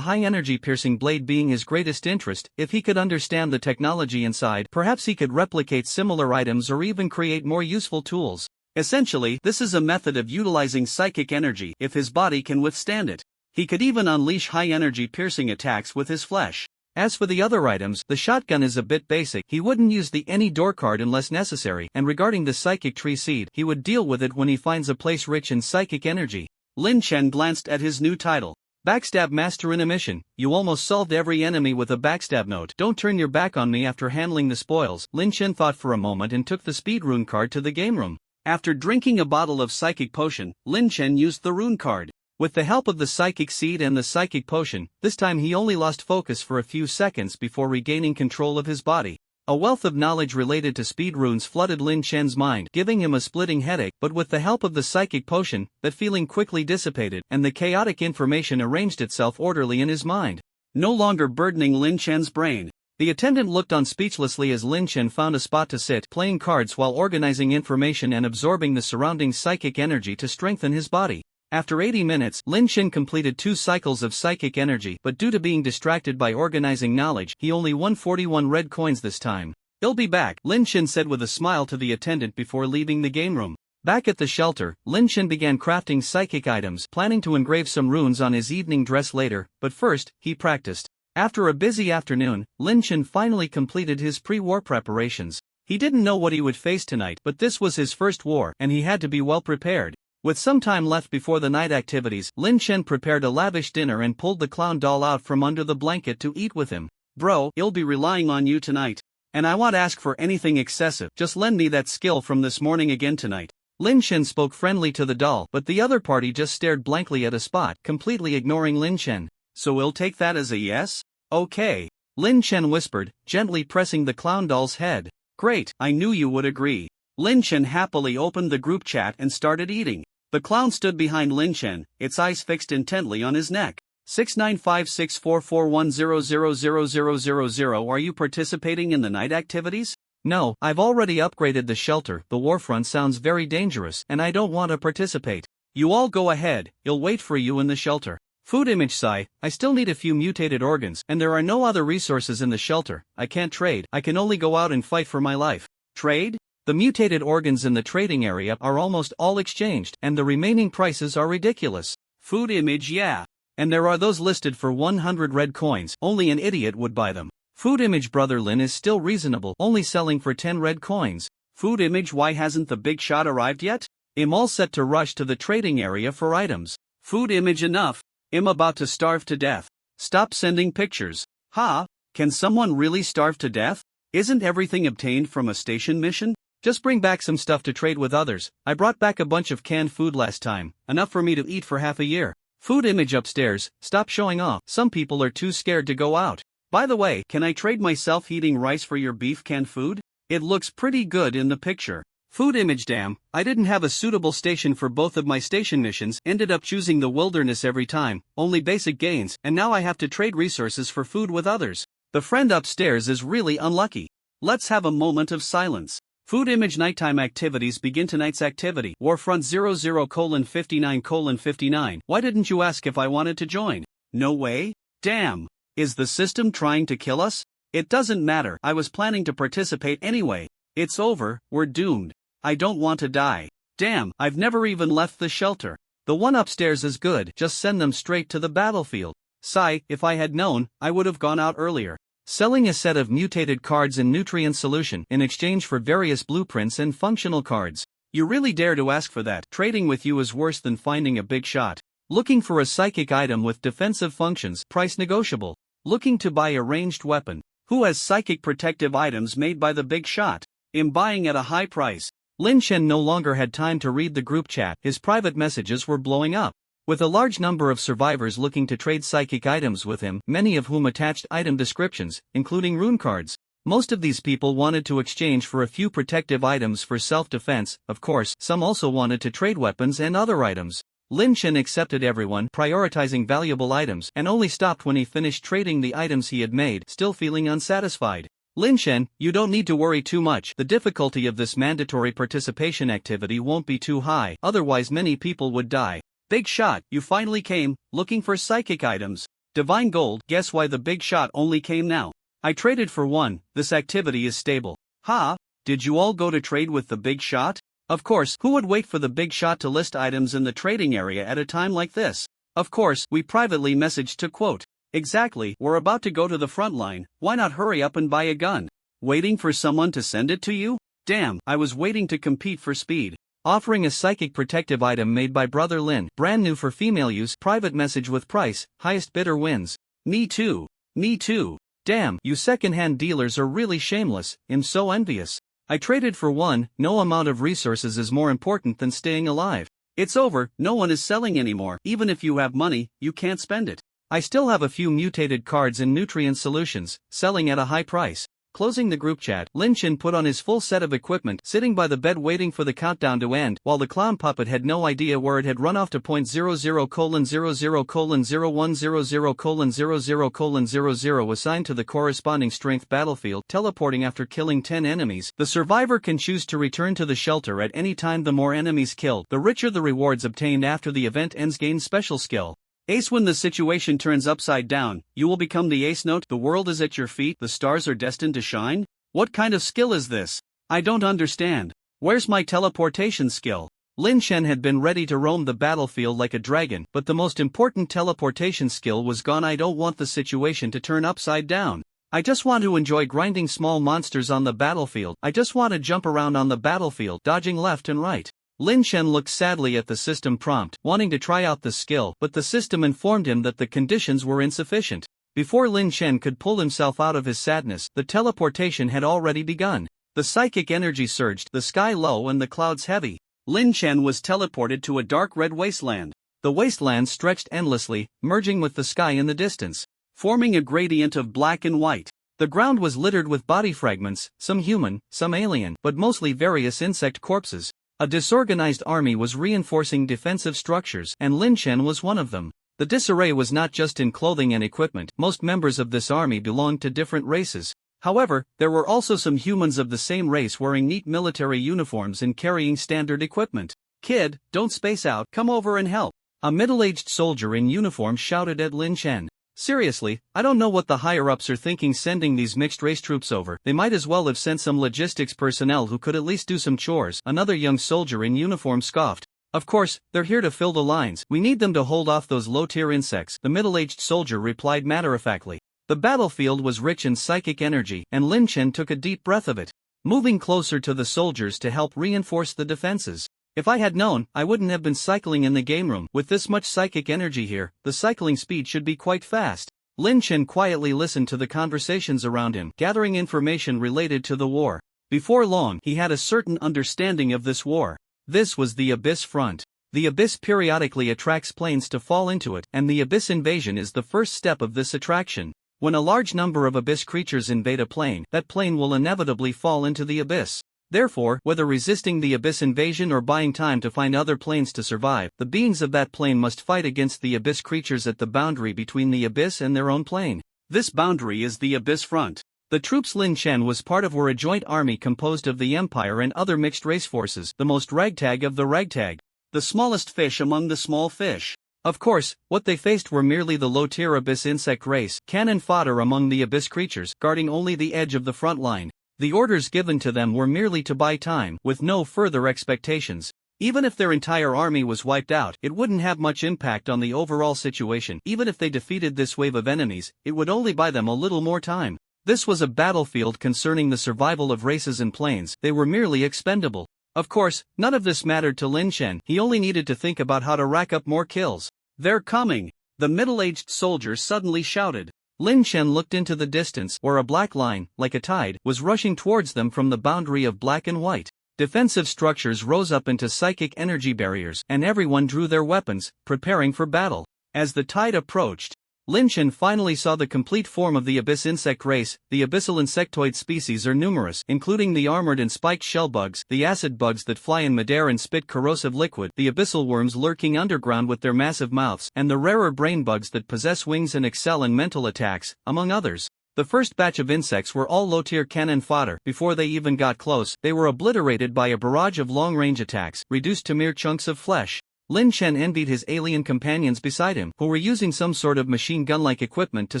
high-energy piercing blade being his greatest interest. If he could understand the technology inside, perhaps he could replicate similar items or even create more useful tools. Essentially, this is a method of utilizing psychic energy if his body can withstand it. He could even unleash high-energy piercing attacks with his flesh. As for the other items, the shotgun is a bit basic. He wouldn't use the Any Door card unless necessary, and regarding the psychic tree seed, he would deal with it when he finds a place rich in psychic energy. Lin Chen glanced at his new title. Backstab Master in a mission. You almost solved every enemy with a backstab. Note, don't turn your back on me after handling the spoils. Lin Chen thought for a moment and took the speed rune card to the game room. After drinking a bottle of psychic potion, Lin Chen used the rune card. With the help of the psychic seed and the psychic potion, this time he only lost focus for a few seconds before regaining control of his body. A wealth of knowledge related to speed runes flooded Lin Chen's mind, giving him a splitting headache, but with the help of the psychic potion, that feeling quickly dissipated, and the chaotic information arranged itself orderly in his mind, no longer burdening Lin Chen's brain. The attendant looked on speechlessly as Lin Chen found a spot to sit, playing cards while organizing information and absorbing the surrounding psychic energy to strengthen his body. After 80 minutes, Lin Chen completed 2 cycles of psychic energy, but due to being distracted by organizing knowledge, he only won 41 red coins this time. He'll be back, Lin Chen said with a smile to the attendant before leaving the game room. Back at the shelter, Lin Chen began crafting psychic items, planning to engrave some runes on his evening dress later, but first, he practiced. After a busy afternoon, Lin Chen finally completed his pre-war preparations. He didn't know what he would face tonight, but this was his first war, and he had to be well prepared. With some time left before the night activities, Lin Chen prepared a lavish dinner and pulled the clown doll out from under the blanket to eat with him. Bro, I'll be relying on you tonight. And I won't ask for anything excessive, just lend me that skill from this morning again tonight. Lin Chen spoke friendly to the doll, but the other party just stared blankly at a spot, completely ignoring Lin Chen. So we'll take that as a yes? Okay. Lin Chen whispered, gently pressing the clown doll's head. Great, I knew you would agree. Lin Chen happily opened the group chat and started eating. The clown stood behind Lin Chen, its eyes fixed intently on his neck. 6956441000000. Are you participating in the night activities? No, I've already upgraded the shelter. The Warfront sounds very dangerous and I don't want to participate. You all go ahead, I'll wait for you in the shelter. Food image sigh, I still need a few mutated organs and there are no other resources in the shelter. I can't trade, I can only go out and fight for my life. Trade? The mutated organs in the trading area are almost all exchanged and the remaining prices are ridiculous. Food image, yeah. And there are those listed for 100 red coins, only an idiot would buy them. Food image brother Lin is still reasonable, only selling for 10 red coins. Food image why hasn't the big shot arrived yet? I'm all set to rush to the trading area for items. Food image enough, I'm about to starve to death. Stop sending pictures. Ha, can someone really starve to death? Isn't everything obtained from a station mission? Just bring back some stuff to trade with others. I brought back a bunch of canned food last time, enough for me to eat for half a year. Food image upstairs, stop showing off. Some people are too scared to go out. By the way, can I trade myself eating rice for your beef canned food? It looks pretty good in the picture. Food image damn, I didn't have a suitable station for both of my station missions, ended up choosing the wilderness every time, only basic gains, and now I have to trade resources for food with others. The friend upstairs is really unlucky. Let's have a moment of silence. Food image nighttime activities begin tonight's activity. Warfront 00:59:59. Why didn't you ask if I wanted to join? No way? Damn. Is the system trying to kill us? It doesn't matter, I was planning to participate anyway. It's over, we're doomed. I don't want to die. Damn, I've never even left the shelter. The one upstairs is good, just send them straight to the battlefield. Sigh, if I had known, I would have gone out earlier. Selling a set of mutated cards in nutrient solution in exchange for various blueprints and functional cards. You really dare to ask for that? Trading with you is worse than finding a big shot. Looking for a psychic item with defensive functions, price negotiable. Looking to buy a ranged weapon. Who has psychic protective items made by the big shot? I'm buying at a high price. Lin Chen no longer had time to read the group chat, his private messages were blowing up. With a large number of survivors looking to trade psychic items with him, many of whom attached item descriptions, including rune cards. Most of these people wanted to exchange for a few protective items for self-defense, of course, some also wanted to trade weapons and other items. Lin Chen accepted everyone, prioritizing valuable items, and only stopped when he finished trading the items he had made, still feeling unsatisfied. Lin Chen, you don't need to worry too much. The difficulty of this mandatory participation activity won't be too high, otherwise many people would die. Big shot, you finally came, looking for psychic items. Divine gold, guess why the big shot only came now? I traded for one, this activity is stable. Ha, did you all go to trade with the big shot? Of course, who would wait for the big shot to list items in the trading area at a time like this? Of course, we privately messaged to quote. Exactly, we're about to go to the front line, why not hurry up and buy a gun? Waiting for someone to send it to you? Damn, I was waiting to compete for speed. Offering a psychic protective item made by Brother Lin, brand new for female use, private message with price, highest bidder wins. Me too. Me too. Damn, you second-hand dealers are really shameless, I'm so envious. I traded for one, no amount of resources is more important than staying alive. It's over, no one is selling anymore, even if you have money, you can't spend it. I still have a few mutated cards in nutrient solutions, selling at a high price. Closing the group chat, Lin Chen put on his full set of equipment, sitting by the bed waiting for the countdown to end, while the clown puppet had no idea where it had run off to .00:00:0100:00:00 assigned to the corresponding strength battlefield, teleporting after killing 10 enemies. The survivor can choose to return to the shelter at any time. The more enemies killed, the richer the rewards obtained after the event ends. Gain special skill. Ace. When the situation turns upside down, you will become the ace. Note, the world is at your feet, the stars are destined to shine? What kind of skill is this? I don't understand. Where's my teleportation skill? Lin Chen had been ready to roam the battlefield like a dragon, but the most important teleportation skill was gone. I don't want the situation to turn upside down. I just want to enjoy grinding small monsters on the battlefield. I just want to jump around on the battlefield, dodging left and right. Lin Chen looked sadly at the system prompt, wanting to try out the skill, but the system informed him that the conditions were insufficient. Before Lin Chen could pull himself out of his sadness, the teleportation had already begun. The psychic energy surged, the sky low and the clouds heavy. Lin Chen was teleported to a dark red wasteland. The wasteland stretched endlessly, merging with the sky in the distance, forming a gradient of black and white. The ground was littered with body fragments, some human, some alien, but mostly various insect corpses. A disorganized army was reinforcing defensive structures, and Lin Chen was one of them. The disarray was not just in clothing and equipment. Most members of this army belonged to different races. However, there were also some humans of the same race wearing neat military uniforms and carrying standard equipment. "Kid, don't space out, come over and help," a middle-aged soldier in uniform shouted at Lin Chen. "Seriously, I don't know what the higher-ups are thinking sending these mixed-race troops over. They might as well have sent some logistics personnel who could at least do some chores," another young soldier in uniform scoffed. "Of course, they're here to fill the lines. We need them to hold off those low-tier insects," the middle-aged soldier replied matter-of-factly. The battlefield was rich in psychic energy, and Lin Chen took a deep breath of it, moving closer to the soldiers to help reinforce the defenses. "If I had known, I wouldn't have been cycling in the game room. With this much psychic energy here, the cycling speed should be quite fast." Lin Chen quietly listened to the conversations around him, gathering information related to the war. Before long, he had a certain understanding of this war. This was the Abyss Front. The Abyss periodically attracts planes to fall into it, and the Abyss invasion is the first step of this attraction. When a large number of Abyss creatures invade a plane, that plane will inevitably fall into the Abyss. Therefore, whether resisting the Abyss invasion or buying time to find other planes to survive, the beings of that plane must fight against the Abyss creatures at the boundary between the Abyss and their own plane. This boundary is the Abyss Front. The troops Lin Chen was part of were a joint army composed of the Empire and other mixed race forces, the most ragtag of the ragtag, the smallest fish among the small fish. Of course, what they faced were merely the low-tier Abyss insect race, cannon fodder among the Abyss creatures, guarding only the edge of the front line. The orders given to them were merely to buy time, with no further expectations. Even if their entire army was wiped out, it wouldn't have much impact on the overall situation. Even if they defeated this wave of enemies, it would only buy them a little more time. This was a battlefield concerning the survival of races and planes. They were merely expendable. Of course, none of this mattered to Lin Chen. He only needed to think about how to rack up more kills. "They're coming!" the middle-aged soldier suddenly shouted. Lin Chen looked into the distance, where a black line, like a tide, was rushing towards them from the boundary of black and white. Defensive structures rose up into psychic energy barriers, and everyone drew their weapons, preparing for battle. As the tide approached, Lin Chen finally saw the complete form of the Abyss insect race. The abyssal insectoid species are numerous, including the armored and spiked shell bugs, the acid bugs that fly in midair and spit corrosive liquid, the abyssal worms lurking underground with their massive mouths, and the rarer brain bugs that possess wings and excel in mental attacks, among others. The first batch of insects were all low-tier cannon fodder. Before they even got close, they were obliterated by a barrage of long-range attacks, reduced to mere chunks of flesh. Lin Chen envied his alien companions beside him, who were using some sort of machine gun-like equipment to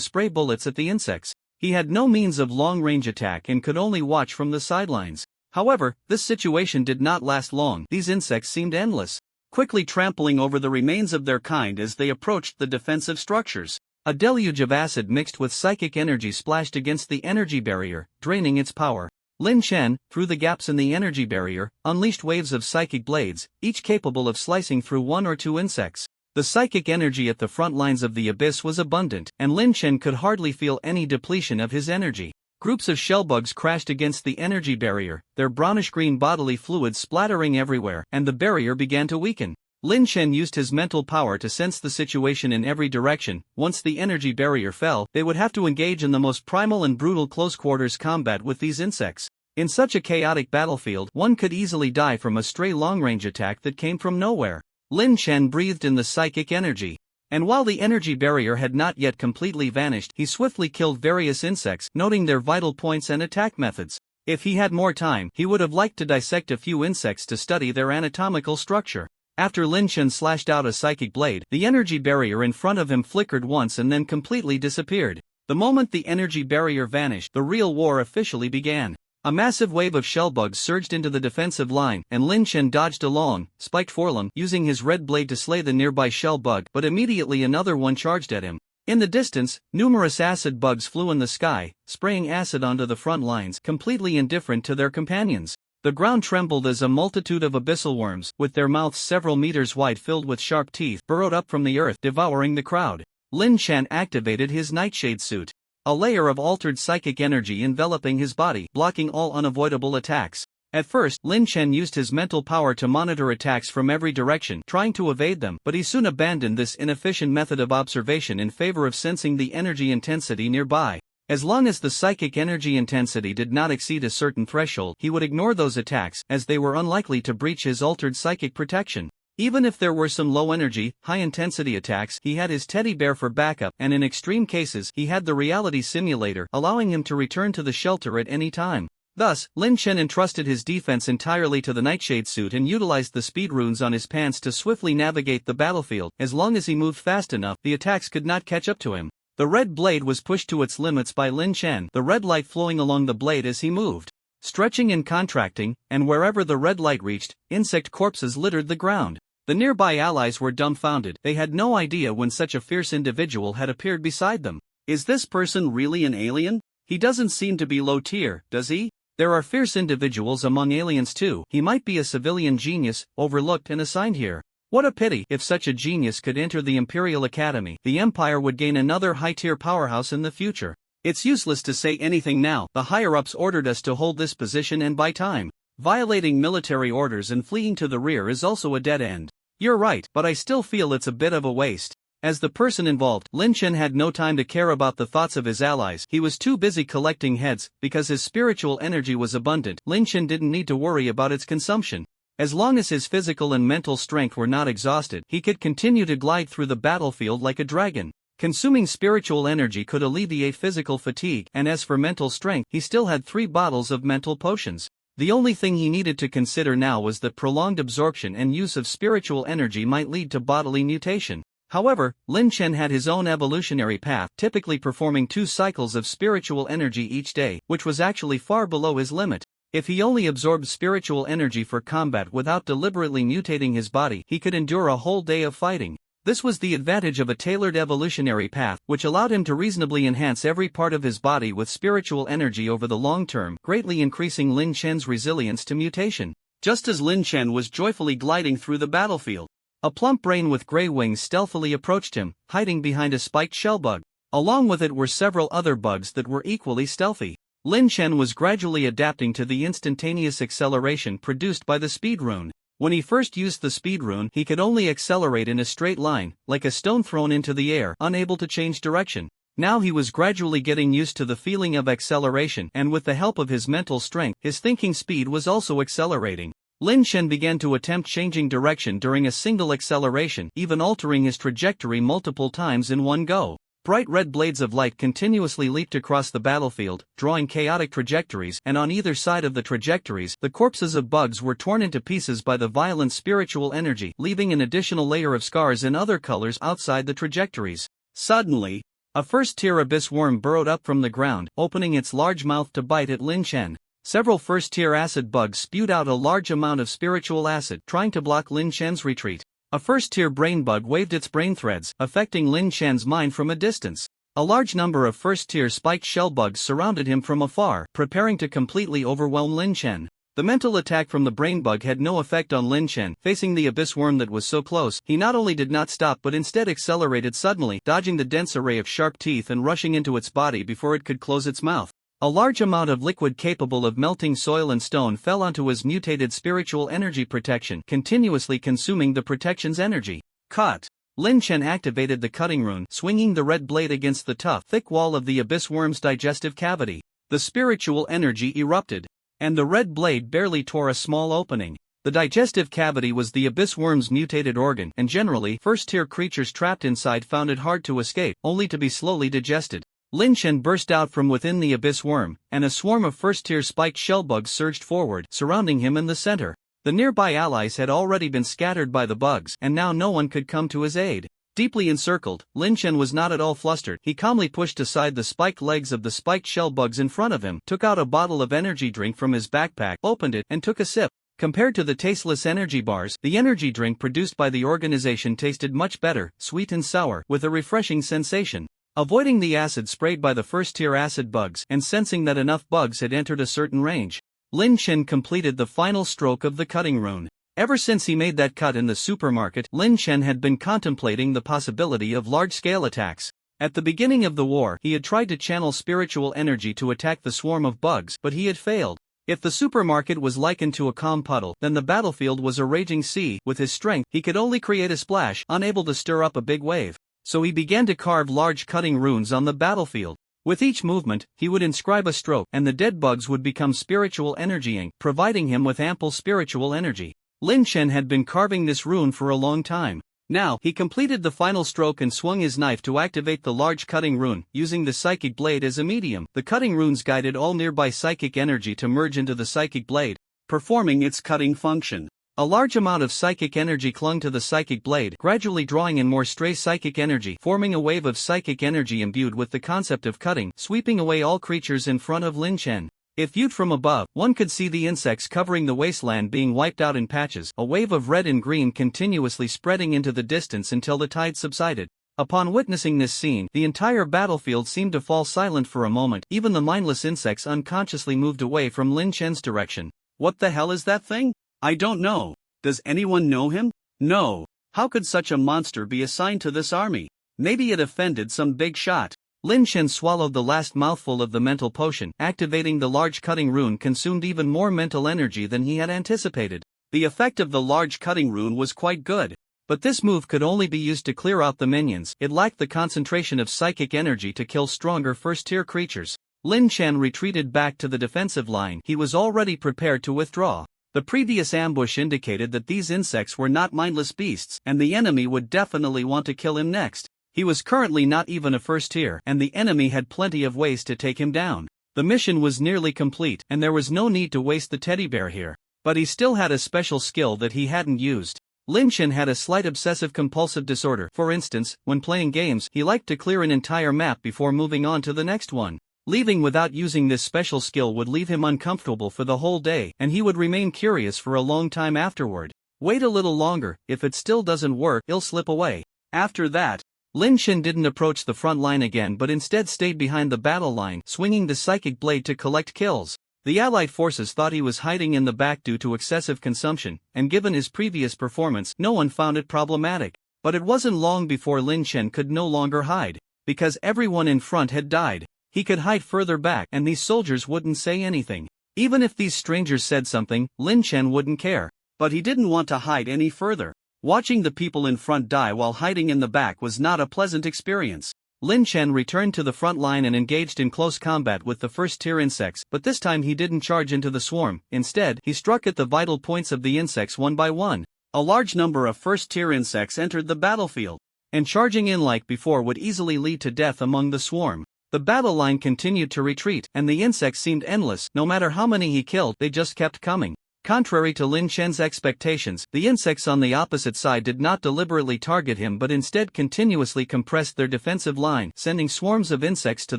spray bullets at the insects. He had no means of long-range attack and could only watch from the sidelines. However, this situation did not last long. These insects seemed endless, quickly trampling over the remains of their kind as they approached the defensive structures. A deluge of acid mixed with psychic energy splashed against the energy barrier, draining its power. Lin Chen, through the gaps in the energy barrier, unleashed waves of psychic blades, each capable of slicing through one or two insects. The psychic energy at the front lines of the Abyss was abundant, and Lin Chen could hardly feel any depletion of his energy. Groups of shellbugs crashed against the energy barrier, their brownish-green bodily fluids splattering everywhere, and the barrier began to weaken. Lin Chen used his mental power to sense the situation in every direction. Once the energy barrier fell, they would have to engage in the most primal and brutal close-quarters combat with these insects. In such a chaotic battlefield, one could easily die from a stray long-range attack that came from nowhere. Lin Chen breathed in the psychic energy. And while the energy barrier had not yet completely vanished, he swiftly killed various insects, noting their vital points and attack methods. If he had more time, he would have liked to dissect a few insects to study their anatomical structure. After Lin Chen slashed out a psychic blade, the energy barrier in front of him flickered once and then completely disappeared. The moment the energy barrier vanished, the real war officially began. A massive wave of shellbugs surged into the defensive line, and Lin Chen dodged along, spiked forlum, using his red blade to slay the nearby shell bug, but immediately another one charged at him. In the distance, numerous acid bugs flew in the sky, spraying acid onto the front lines, completely indifferent to their companions. The ground trembled as a multitude of abyssal worms, with their mouths several meters wide filled with sharp teeth, burrowed up from the earth, devouring the crowd. Lin Chen activated his nightshade suit. A layer of altered psychic energy enveloping his body, blocking all unavoidable attacks. At first, Lin Chen used his mental power to monitor attacks from every direction, trying to evade them, but he soon abandoned this inefficient method of observation in favor of sensing the energy intensity nearby. As long as the psychic energy intensity did not exceed a certain threshold, he would ignore those attacks, as they were unlikely to breach his altered psychic protection. Even if there were some low-energy, high-intensity attacks, he had his teddy bear for backup, and in extreme cases, he had the reality simulator, allowing him to return to the shelter at any time. Thus, Lin Chen entrusted his defense entirely to the Nightshade suit and utilized the speed runes on his pants to swiftly navigate the battlefield. As long as he moved fast enough, the attacks could not catch up to him. The red blade was pushed to its limits by Lin Chen, the red light flowing along the blade as he moved, stretching and contracting, and wherever the red light reached, insect corpses littered the ground. The nearby allies were dumbfounded. They had no idea when such a fierce individual had appeared beside them. Is this person really an alien? He doesn't seem to be low tier, does he? There are fierce individuals among aliens too. He might be a civilian genius, overlooked and assigned here. What a pity. If such a genius could enter the Imperial Academy, the Empire would gain another high-tier powerhouse in the future. It's useless to say anything now. The higher-ups ordered us to hold this position and buy time. Violating military orders and fleeing to the rear is also a dead end. You're right, but I still feel it's a bit of a waste. As the person involved, Lin Chen had no time to care about the thoughts of his allies. He was too busy collecting heads. Because his spiritual energy was abundant, Lin Chen didn't need to worry about its consumption. As long as his physical and mental strength were not exhausted, he could continue to glide through the battlefield like a dragon. Consuming spiritual energy could alleviate physical fatigue, and as for mental strength, he still had 3 bottles of mental potions. The only thing he needed to consider now was that prolonged absorption and use of spiritual energy might lead to bodily mutation. However, Lin Chen had his own evolutionary path, typically performing 2 cycles of spiritual energy each day, which was actually far below his limit. If he only absorbed spiritual energy for combat without deliberately mutating his body, he could endure a whole day of fighting. This was the advantage of a tailored evolutionary path, which allowed him to reasonably enhance every part of his body with spiritual energy over the long term, greatly increasing Lin Chen's resilience to mutation. Just as Lin Chen was joyfully gliding through the battlefield, a plump brain with gray wings stealthily approached him, hiding behind a spiked shell bug. Along with it were several other bugs that were equally stealthy. Lin Chen was gradually adapting to the instantaneous acceleration produced by the speed rune. When he first used the speed rune, he could only accelerate in a straight line, like a stone thrown into the air, unable to change direction. Now he was gradually getting used to the feeling of acceleration, and with the help of his mental strength, his thinking speed was also accelerating. Lin Chen began to attempt changing direction during a single acceleration, even altering his trajectory multiple times in one go. Bright red blades of light continuously leaped across the battlefield, drawing chaotic trajectories, and on either side of the trajectories, the corpses of bugs were torn into pieces by the violent spiritual energy, leaving an additional layer of scars in other colors outside the trajectories. Suddenly, a first-tier abyss worm burrowed up from the ground, opening its large mouth to bite at Lin Chen. Several first-tier acid bugs spewed out a large amount of spiritual acid, trying to block Lin Chen's retreat. A first-tier brain bug waved its brain threads, affecting Lin Chen's mind from a distance. A large number of first-tier spiked shell bugs surrounded him from afar, preparing to completely overwhelm Lin Chen. The mental attack from the brain bug had no effect on Lin Chen. Facing the abyss worm that was so close, he not only did not stop but instead accelerated suddenly, dodging the dense array of sharp teeth and rushing into its body before it could close its mouth. A large amount of liquid capable of melting soil and stone fell onto his mutated spiritual energy protection, continuously consuming the protection's energy. Cut! Lin Chen activated the cutting rune, swinging the red blade against the tough, thick wall of the abyss worm's digestive cavity. The spiritual energy erupted, and the red blade barely tore a small opening. The digestive cavity was the abyss worm's mutated organ, and generally, first-tier creatures trapped inside found it hard to escape, only to be slowly digested. Lin Chen burst out from within the abyss worm, and a swarm of first-tier spiked shellbugs surged forward, surrounding him in the center. The nearby allies had already been scattered by the bugs, and now no one could come to his aid. Deeply encircled, Lin Chen was not at all flustered. He calmly pushed aside the spiked legs of the spiked shellbugs in front of him, took out a bottle of energy drink from his backpack, opened it, and took a sip. Compared to the tasteless energy bars, the energy drink produced by the organization tasted much better, sweet and sour, with a refreshing sensation. Avoiding the acid sprayed by the first-tier acid bugs, and sensing that enough bugs had entered a certain range, Lin Chen completed the final stroke of the cutting rune. Ever since he made that cut in the supermarket, Lin Chen had been contemplating the possibility of large-scale attacks. At the beginning of the war, he had tried to channel spiritual energy to attack the swarm of bugs, but he had failed. If the supermarket was likened to a calm puddle, then the battlefield was a raging sea. With his strength, he could only create a splash, unable to stir up a big wave. So he began to carve large cutting runes on the battlefield. With each movement, he would inscribe a stroke, and the dead bugs would become spiritual energy ink, providing him with ample spiritual energy. Lin Chen had been carving this rune for a long time. Now, he completed the final stroke and swung his knife to activate the large cutting rune, using the psychic blade as a medium. The cutting runes guided all nearby psychic energy to merge into the psychic blade, performing its cutting function. A large amount of psychic energy clung to the psychic blade, gradually drawing in more stray psychic energy, forming a wave of psychic energy imbued with the concept of cutting, sweeping away all creatures in front of Lin Chen. If viewed from above, one could see the insects covering the wasteland being wiped out in patches, a wave of red and green continuously spreading into the distance until the tide subsided. Upon witnessing this scene, the entire battlefield seemed to fall silent for a moment. Even the mindless insects unconsciously moved away from Lin Chen's direction. What the hell is that thing? I don't know. Does anyone know him? No. How could such a monster be assigned to this army? Maybe it offended some big shot. Lin Chen swallowed the last mouthful of the mental potion. Activating the large cutting rune consumed even more mental energy than he had anticipated. The effect of the large cutting rune was quite good. But this move could only be used to clear out the minions. It lacked the concentration of psychic energy to kill stronger first-tier creatures. Lin Chen retreated back to the defensive line. He was already prepared to withdraw. The previous ambush indicated that these insects were not mindless beasts, and the enemy would definitely want to kill him next. He was currently not even a first tier, and the enemy had plenty of ways to take him down. The mission was nearly complete, and there was no need to waste the teddy bear here. But he still had a special skill that he hadn't used. Lin Chen had a slight obsessive-compulsive disorder. For instance, when playing games, he liked to clear an entire map before moving on to the next one. Leaving without using this special skill would leave him uncomfortable for the whole day, and he would remain curious for a long time afterward. Wait a little longer. If it still doesn't work, he'll slip away. After that, Lin Chen didn't approach the front line again but instead stayed behind the battle line, swinging the psychic blade to collect kills. The Allied forces thought he was hiding in the back due to excessive consumption, and given his previous performance, no one found it problematic. But it wasn't long before Lin Chen could no longer hide, because everyone in front had died. He could hide further back, and these soldiers wouldn't say anything. Even if these strangers said something, Lin Chen wouldn't care. But he didn't want to hide any further. Watching the people in front die while hiding in the back was not a pleasant experience. Lin Chen returned to the front line and engaged in close combat with the first-tier insects, but this time he didn't charge into the swarm. Instead, he struck at the vital points of the insects one by one. A large number of first-tier insects entered the battlefield, and charging in like before would easily lead to death among the swarm. The battle line continued to retreat, and the insects seemed endless. No matter how many he killed, they just kept coming. Contrary to Lin Chen's expectations, the insects on the opposite side did not deliberately target him but instead continuously compressed their defensive line, sending swarms of insects to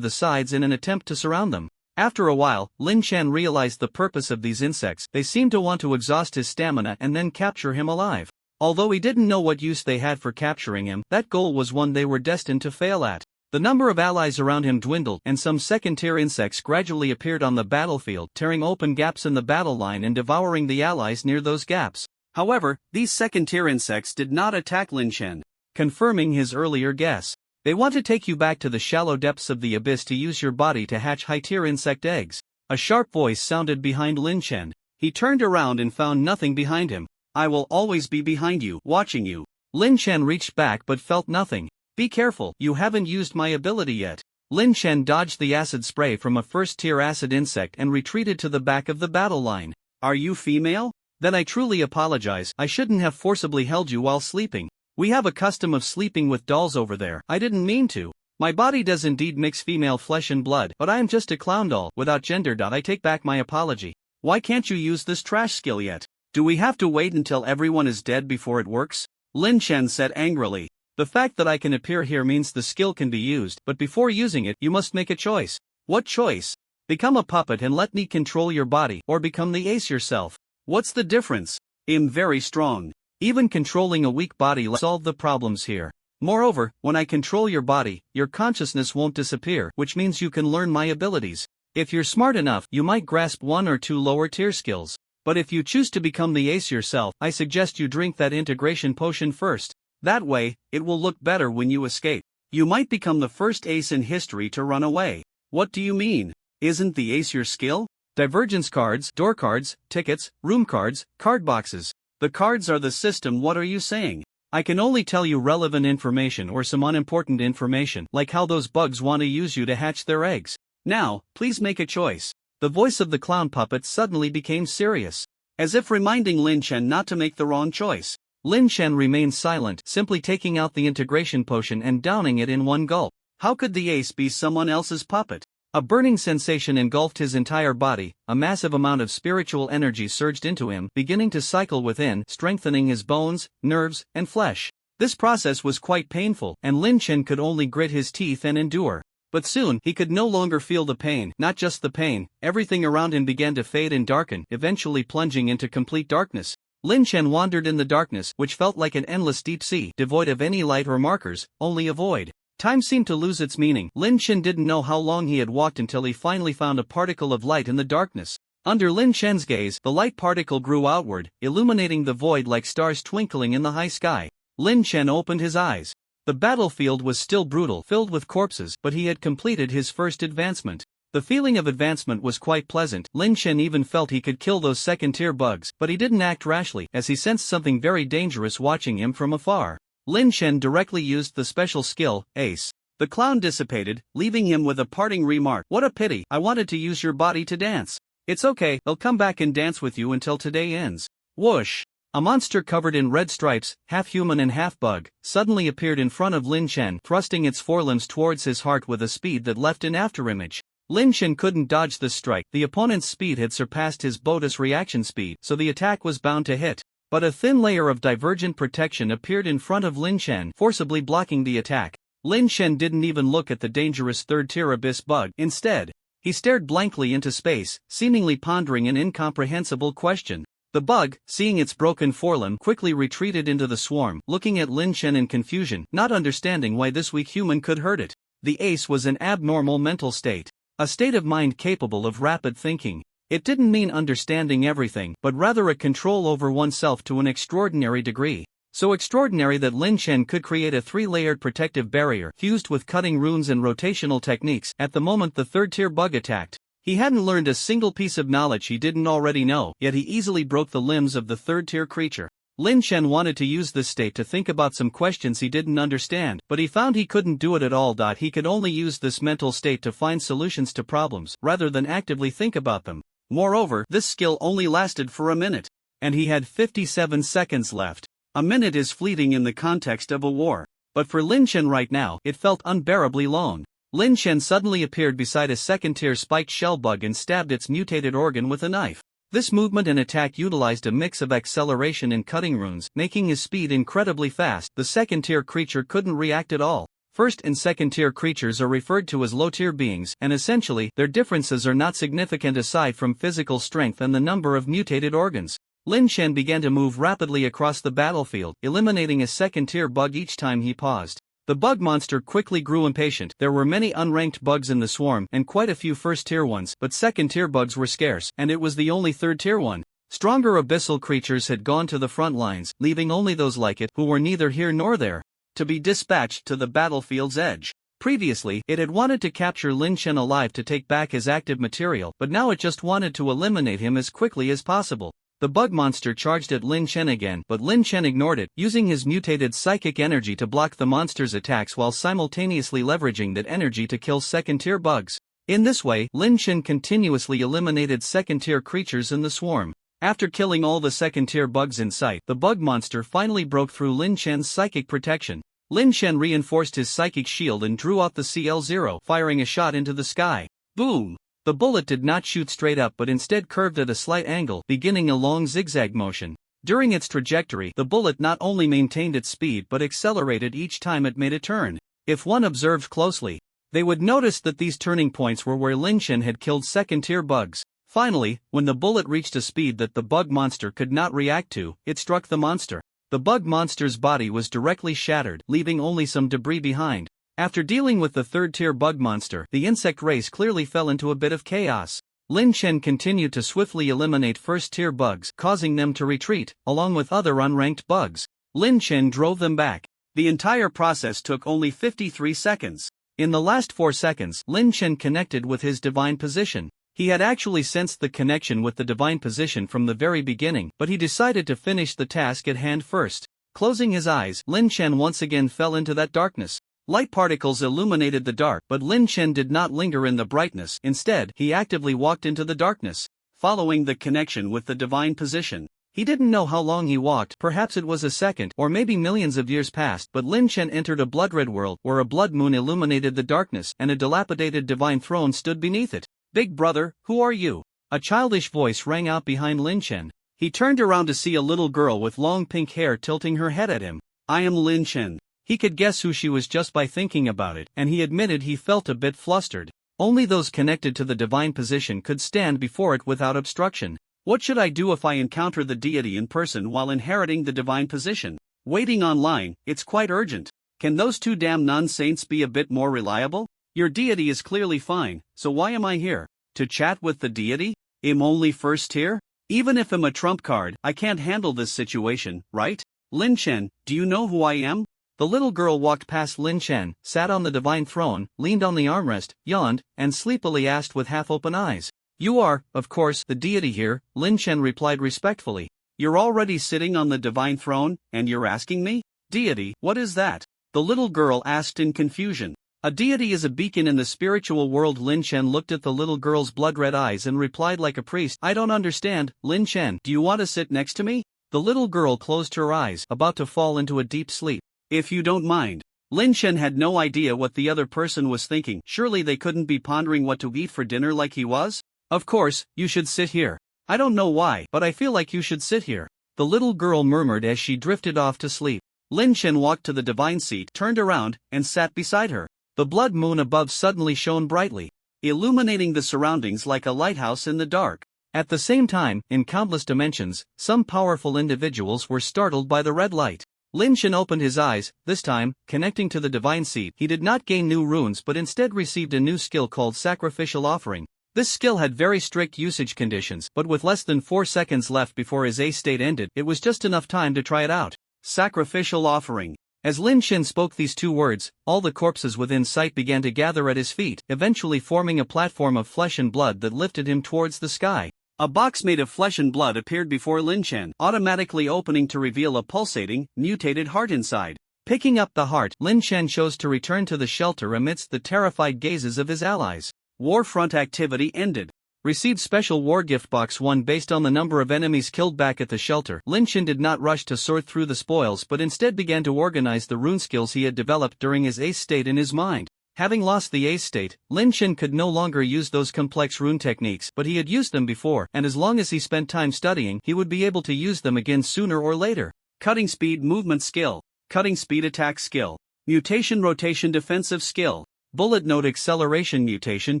the sides in an attempt to surround them. After a while, Lin Chen realized the purpose of these insects. They seemed to want to exhaust his stamina and then capture him alive. Although he didn't know what use they had for capturing him, that goal was one they were destined to fail at. The number of allies around him dwindled, and some second-tier insects gradually appeared on the battlefield, tearing open gaps in the battle line and devouring the allies near those gaps. However, these second-tier insects did not attack Lin Chen, confirming his earlier guess. They want to take you back to the shallow depths of the abyss to use your body to hatch high-tier insect eggs. A sharp voice sounded behind Lin Chen. He turned around and found nothing behind him. I will always be behind you, watching you. Lin Chen reached back but felt nothing. Be careful, you haven't used my ability yet. Lin Chen dodged the acid spray from a first-tier acid insect and retreated to the back of the battle line. Are you female? Then I truly apologize. I shouldn't have forcibly held you while sleeping. We have a custom of sleeping with dolls over there. I didn't mean to. My body does indeed mix female flesh and blood, but I am just a clown doll without gender. I take back my apology. Why can't you use this trash skill yet? Do we have to wait until everyone is dead before it works? Lin Chen said angrily. The fact that I can appear here means the skill can be used, but before using it, you must make a choice. What choice? Become a puppet and let me control your body, or become the ace yourself. What's the difference? I'm very strong. Even controlling a weak body will solve the problems here. Moreover, when I control your body, your consciousness won't disappear, which means you can learn my abilities. If you're smart enough, you might grasp one or two lower tier skills. But if you choose to become the ace yourself, I suggest you drink that integration potion first. That way, it will look better when you escape. You might become the first ace in history to run away. What do you mean? Isn't the ace your skill? Divergence cards, door cards, tickets, room cards, card boxes. The cards are the system. What are you saying? I can only tell you relevant information or some unimportant information, like how those bugs want to use you to hatch their eggs. Now, please make a choice. The voice of the clown puppet suddenly became serious, as if reminding Lin Chen not to make the wrong choice. Lin Chen remained silent, simply taking out the integration potion and downing it in one gulp. How could the ace be someone else's puppet? A burning sensation engulfed his entire body, a massive amount of spiritual energy surged into him, beginning to cycle within, strengthening his bones, nerves, and flesh. This process was quite painful, and Lin Chen could only grit his teeth and endure. But soon, he could no longer feel the pain. Not just the pain, everything around him began to fade and darken, eventually plunging into complete darkness. Lin Chen wandered in the darkness, which felt like an endless deep sea, devoid of any light or markers, only a void. Time seemed to lose its meaning. Lin Chen didn't know how long he had walked until he finally found a particle of light in the darkness. Under Lin Chen's gaze, the light particle grew outward, illuminating the void like stars twinkling in the high sky. Lin Chen opened his eyes. The battlefield was still brutal, filled with corpses, but he had completed his first advancement. The feeling of advancement was quite pleasant. Lin Chen even felt he could kill those second-tier bugs, but he didn't act rashly, as he sensed something very dangerous watching him from afar. Lin Chen directly used the special skill, Ace. The clown dissipated, leaving him with a parting remark. What a pity, I wanted to use your body to dance. It's okay, I'll come back and dance with you until today ends. Whoosh! A monster covered in red stripes, half human and half bug, suddenly appeared in front of Lin Chen, thrusting its forelimbs towards his heart with a speed that left an afterimage. Lin Chen couldn't dodge the strike. The opponent's speed had surpassed his bonus reaction speed, so the attack was bound to hit. But a thin layer of divergent protection appeared in front of Lin Chen, forcibly blocking the attack. Lin Chen didn't even look at the dangerous third-tier abyss bug. Instead, he stared blankly into space, seemingly pondering an incomprehensible question. The bug, seeing its broken forelimb, quickly retreated into the swarm, looking at Lin Chen in confusion, not understanding why this weak human could hurt it. The ace was an abnormal mental state. A state of mind capable of rapid thinking. It didn't mean understanding everything, but rather a control over oneself to an extraordinary degree. So extraordinary that Lin Chen could create a 3-layered protective barrier, fused with cutting runes and rotational techniques, at the moment the third-tier bug attacked. He hadn't learned a single piece of knowledge he didn't already know, yet he easily broke the limbs of the third-tier creature. Lin Chen wanted to use this state to think about some questions he didn't understand, but he found he couldn't do it at all. He could only use this mental state to find solutions to problems, rather than actively think about them. Moreover, this skill only lasted for a minute. And he had 57 seconds left. A minute is fleeting in the context of a war. But for Lin Chen right now, it felt unbearably long. Lin Chen suddenly appeared beside a second-tier spiked shell bug and stabbed its mutated organ with a knife. This movement and attack utilized a mix of acceleration and cutting runes, making his speed incredibly fast. The second-tier creature couldn't react at all. First and second-tier creatures are referred to as low-tier beings, and essentially, their differences are not significant aside from physical strength and the number of mutated organs. Lin Chen began to move rapidly across the battlefield, eliminating a second-tier bug each time he paused. The bug monster quickly grew impatient. There were many unranked bugs in the swarm, and quite a few first-tier ones, but second-tier bugs were scarce, and it was the only third-tier one. Stronger abyssal creatures had gone to the front lines, leaving only those like it, who were neither here nor there, to be dispatched to the battlefield's edge. Previously, it had wanted to capture Lin Chen alive to take back his active material, but now it just wanted to eliminate him as quickly as possible. The bug monster charged at Lin Chen again, but Lin Chen ignored it, using his mutated psychic energy to block the monster's attacks while simultaneously leveraging that energy to kill second-tier bugs. In this way, Lin Chen continuously eliminated second-tier creatures in the swarm. After killing all the second-tier bugs in sight, the bug monster finally broke through Lin Chen's psychic protection. Lin Chen reinforced his psychic shield and drew out the CL-0, firing a shot into the sky. Boom! The bullet did not shoot straight up but instead curved at a slight angle, beginning a long zigzag motion. During its trajectory, the bullet not only maintained its speed but accelerated each time it made a turn. If one observed closely, they would notice that these turning points were where Lin Chen had killed second-tier bugs. Finally, when the bullet reached a speed that the bug monster could not react to, it struck the monster. The bug monster's body was directly shattered, leaving only some debris behind. After dealing with the third-tier bug monster, the insect race clearly fell into a bit of chaos. Lin Chen continued to swiftly eliminate first-tier bugs, causing them to retreat, along with other unranked bugs. Lin Chen drove them back. The entire process took only 53 seconds. In the last 4 seconds, Lin Chen connected with his divine position. He had actually sensed the connection with the divine position from the very beginning, but he decided to finish the task at hand first. Closing his eyes, Lin Chen once again fell into that darkness. Light particles illuminated the dark, but Lin Chen did not linger in the brightness. Instead, he actively walked into the darkness, following the connection with the divine position. He didn't know how long he walked, perhaps it was a second, or maybe millions of years passed, but Lin Chen entered a blood-red world, where a blood moon illuminated the darkness, and a dilapidated divine throne stood beneath it. "Big brother, who are you?" A childish voice rang out behind Lin Chen. He turned around to see a little girl with long pink hair tilting her head at him. "I am Lin Chen." He could guess who she was just by thinking about it, and he admitted he felt a bit flustered. Only those connected to the divine position could stand before it without obstruction. What should I do if I encounter the deity in person while inheriting the divine position? Waiting online, it's quite urgent. Can those two damn non-saints be a bit more reliable? Your deity is clearly fine, so why am I here? To chat with the deity? I'm only first tier? Even if I'm a trump card, I can't handle this situation, right? Lin Chen, do you know who I am? The little girl walked past Lin Chen, sat on the divine throne, leaned on the armrest, yawned, and sleepily asked with half-open eyes. "You are, of course, the deity here," Lin Chen replied respectfully. "You're already sitting on the divine throne, and you're asking me? Deity, what is that?" The little girl asked in confusion. "A deity is a beacon in the spiritual world." Lin Chen looked at the little girl's blood-red eyes and replied like a priest. "I don't understand, Lin Chen. Do you want to sit next to me?" The little girl closed her eyes, about to fall into a deep sleep. "If you don't mind." Lin Chen had no idea what the other person was thinking. Surely they couldn't be pondering what to eat for dinner like he was? "Of course, you should sit here. I don't know why, but I feel like you should sit here," the little girl murmured as she drifted off to sleep. Lin Chen walked to the divine seat, turned around, and sat beside her. The blood moon above suddenly shone brightly, illuminating the surroundings like a lighthouse in the dark. At the same time, in countless dimensions, some powerful individuals were startled by the red light. Lin Chen opened his eyes. This time, connecting to the divine seat, he did not gain new runes but instead received a new skill called Sacrificial Offering. This skill had very strict usage conditions, but with less than 4 seconds left before his A state ended, it was just enough time to try it out. Sacrificial Offering. As Lin Chen spoke these two words, all the corpses within sight began to gather at his feet, eventually forming a platform of flesh and blood that lifted him towards the sky. A box made of flesh and blood appeared before Lin Chen, automatically opening to reveal a pulsating, mutated heart inside. Picking up the heart, Lin Chen chose to return to the shelter amidst the terrified gazes of his allies. Warfront activity ended. Received special war gift box 1 based on the number of enemies killed. Back at the shelter, Lin Chen did not rush to sort through the spoils but instead began to organize the rune skills he had developed during his ace state in his mind. Having lost the ace state, Lin Chen could no longer use those complex rune techniques, but he had used them before, and as long as he spent time studying, he would be able to use them again sooner or later. Cutting speed movement skill. Cutting speed attack skill. Mutation rotation defensive skill. Bullet node acceleration mutation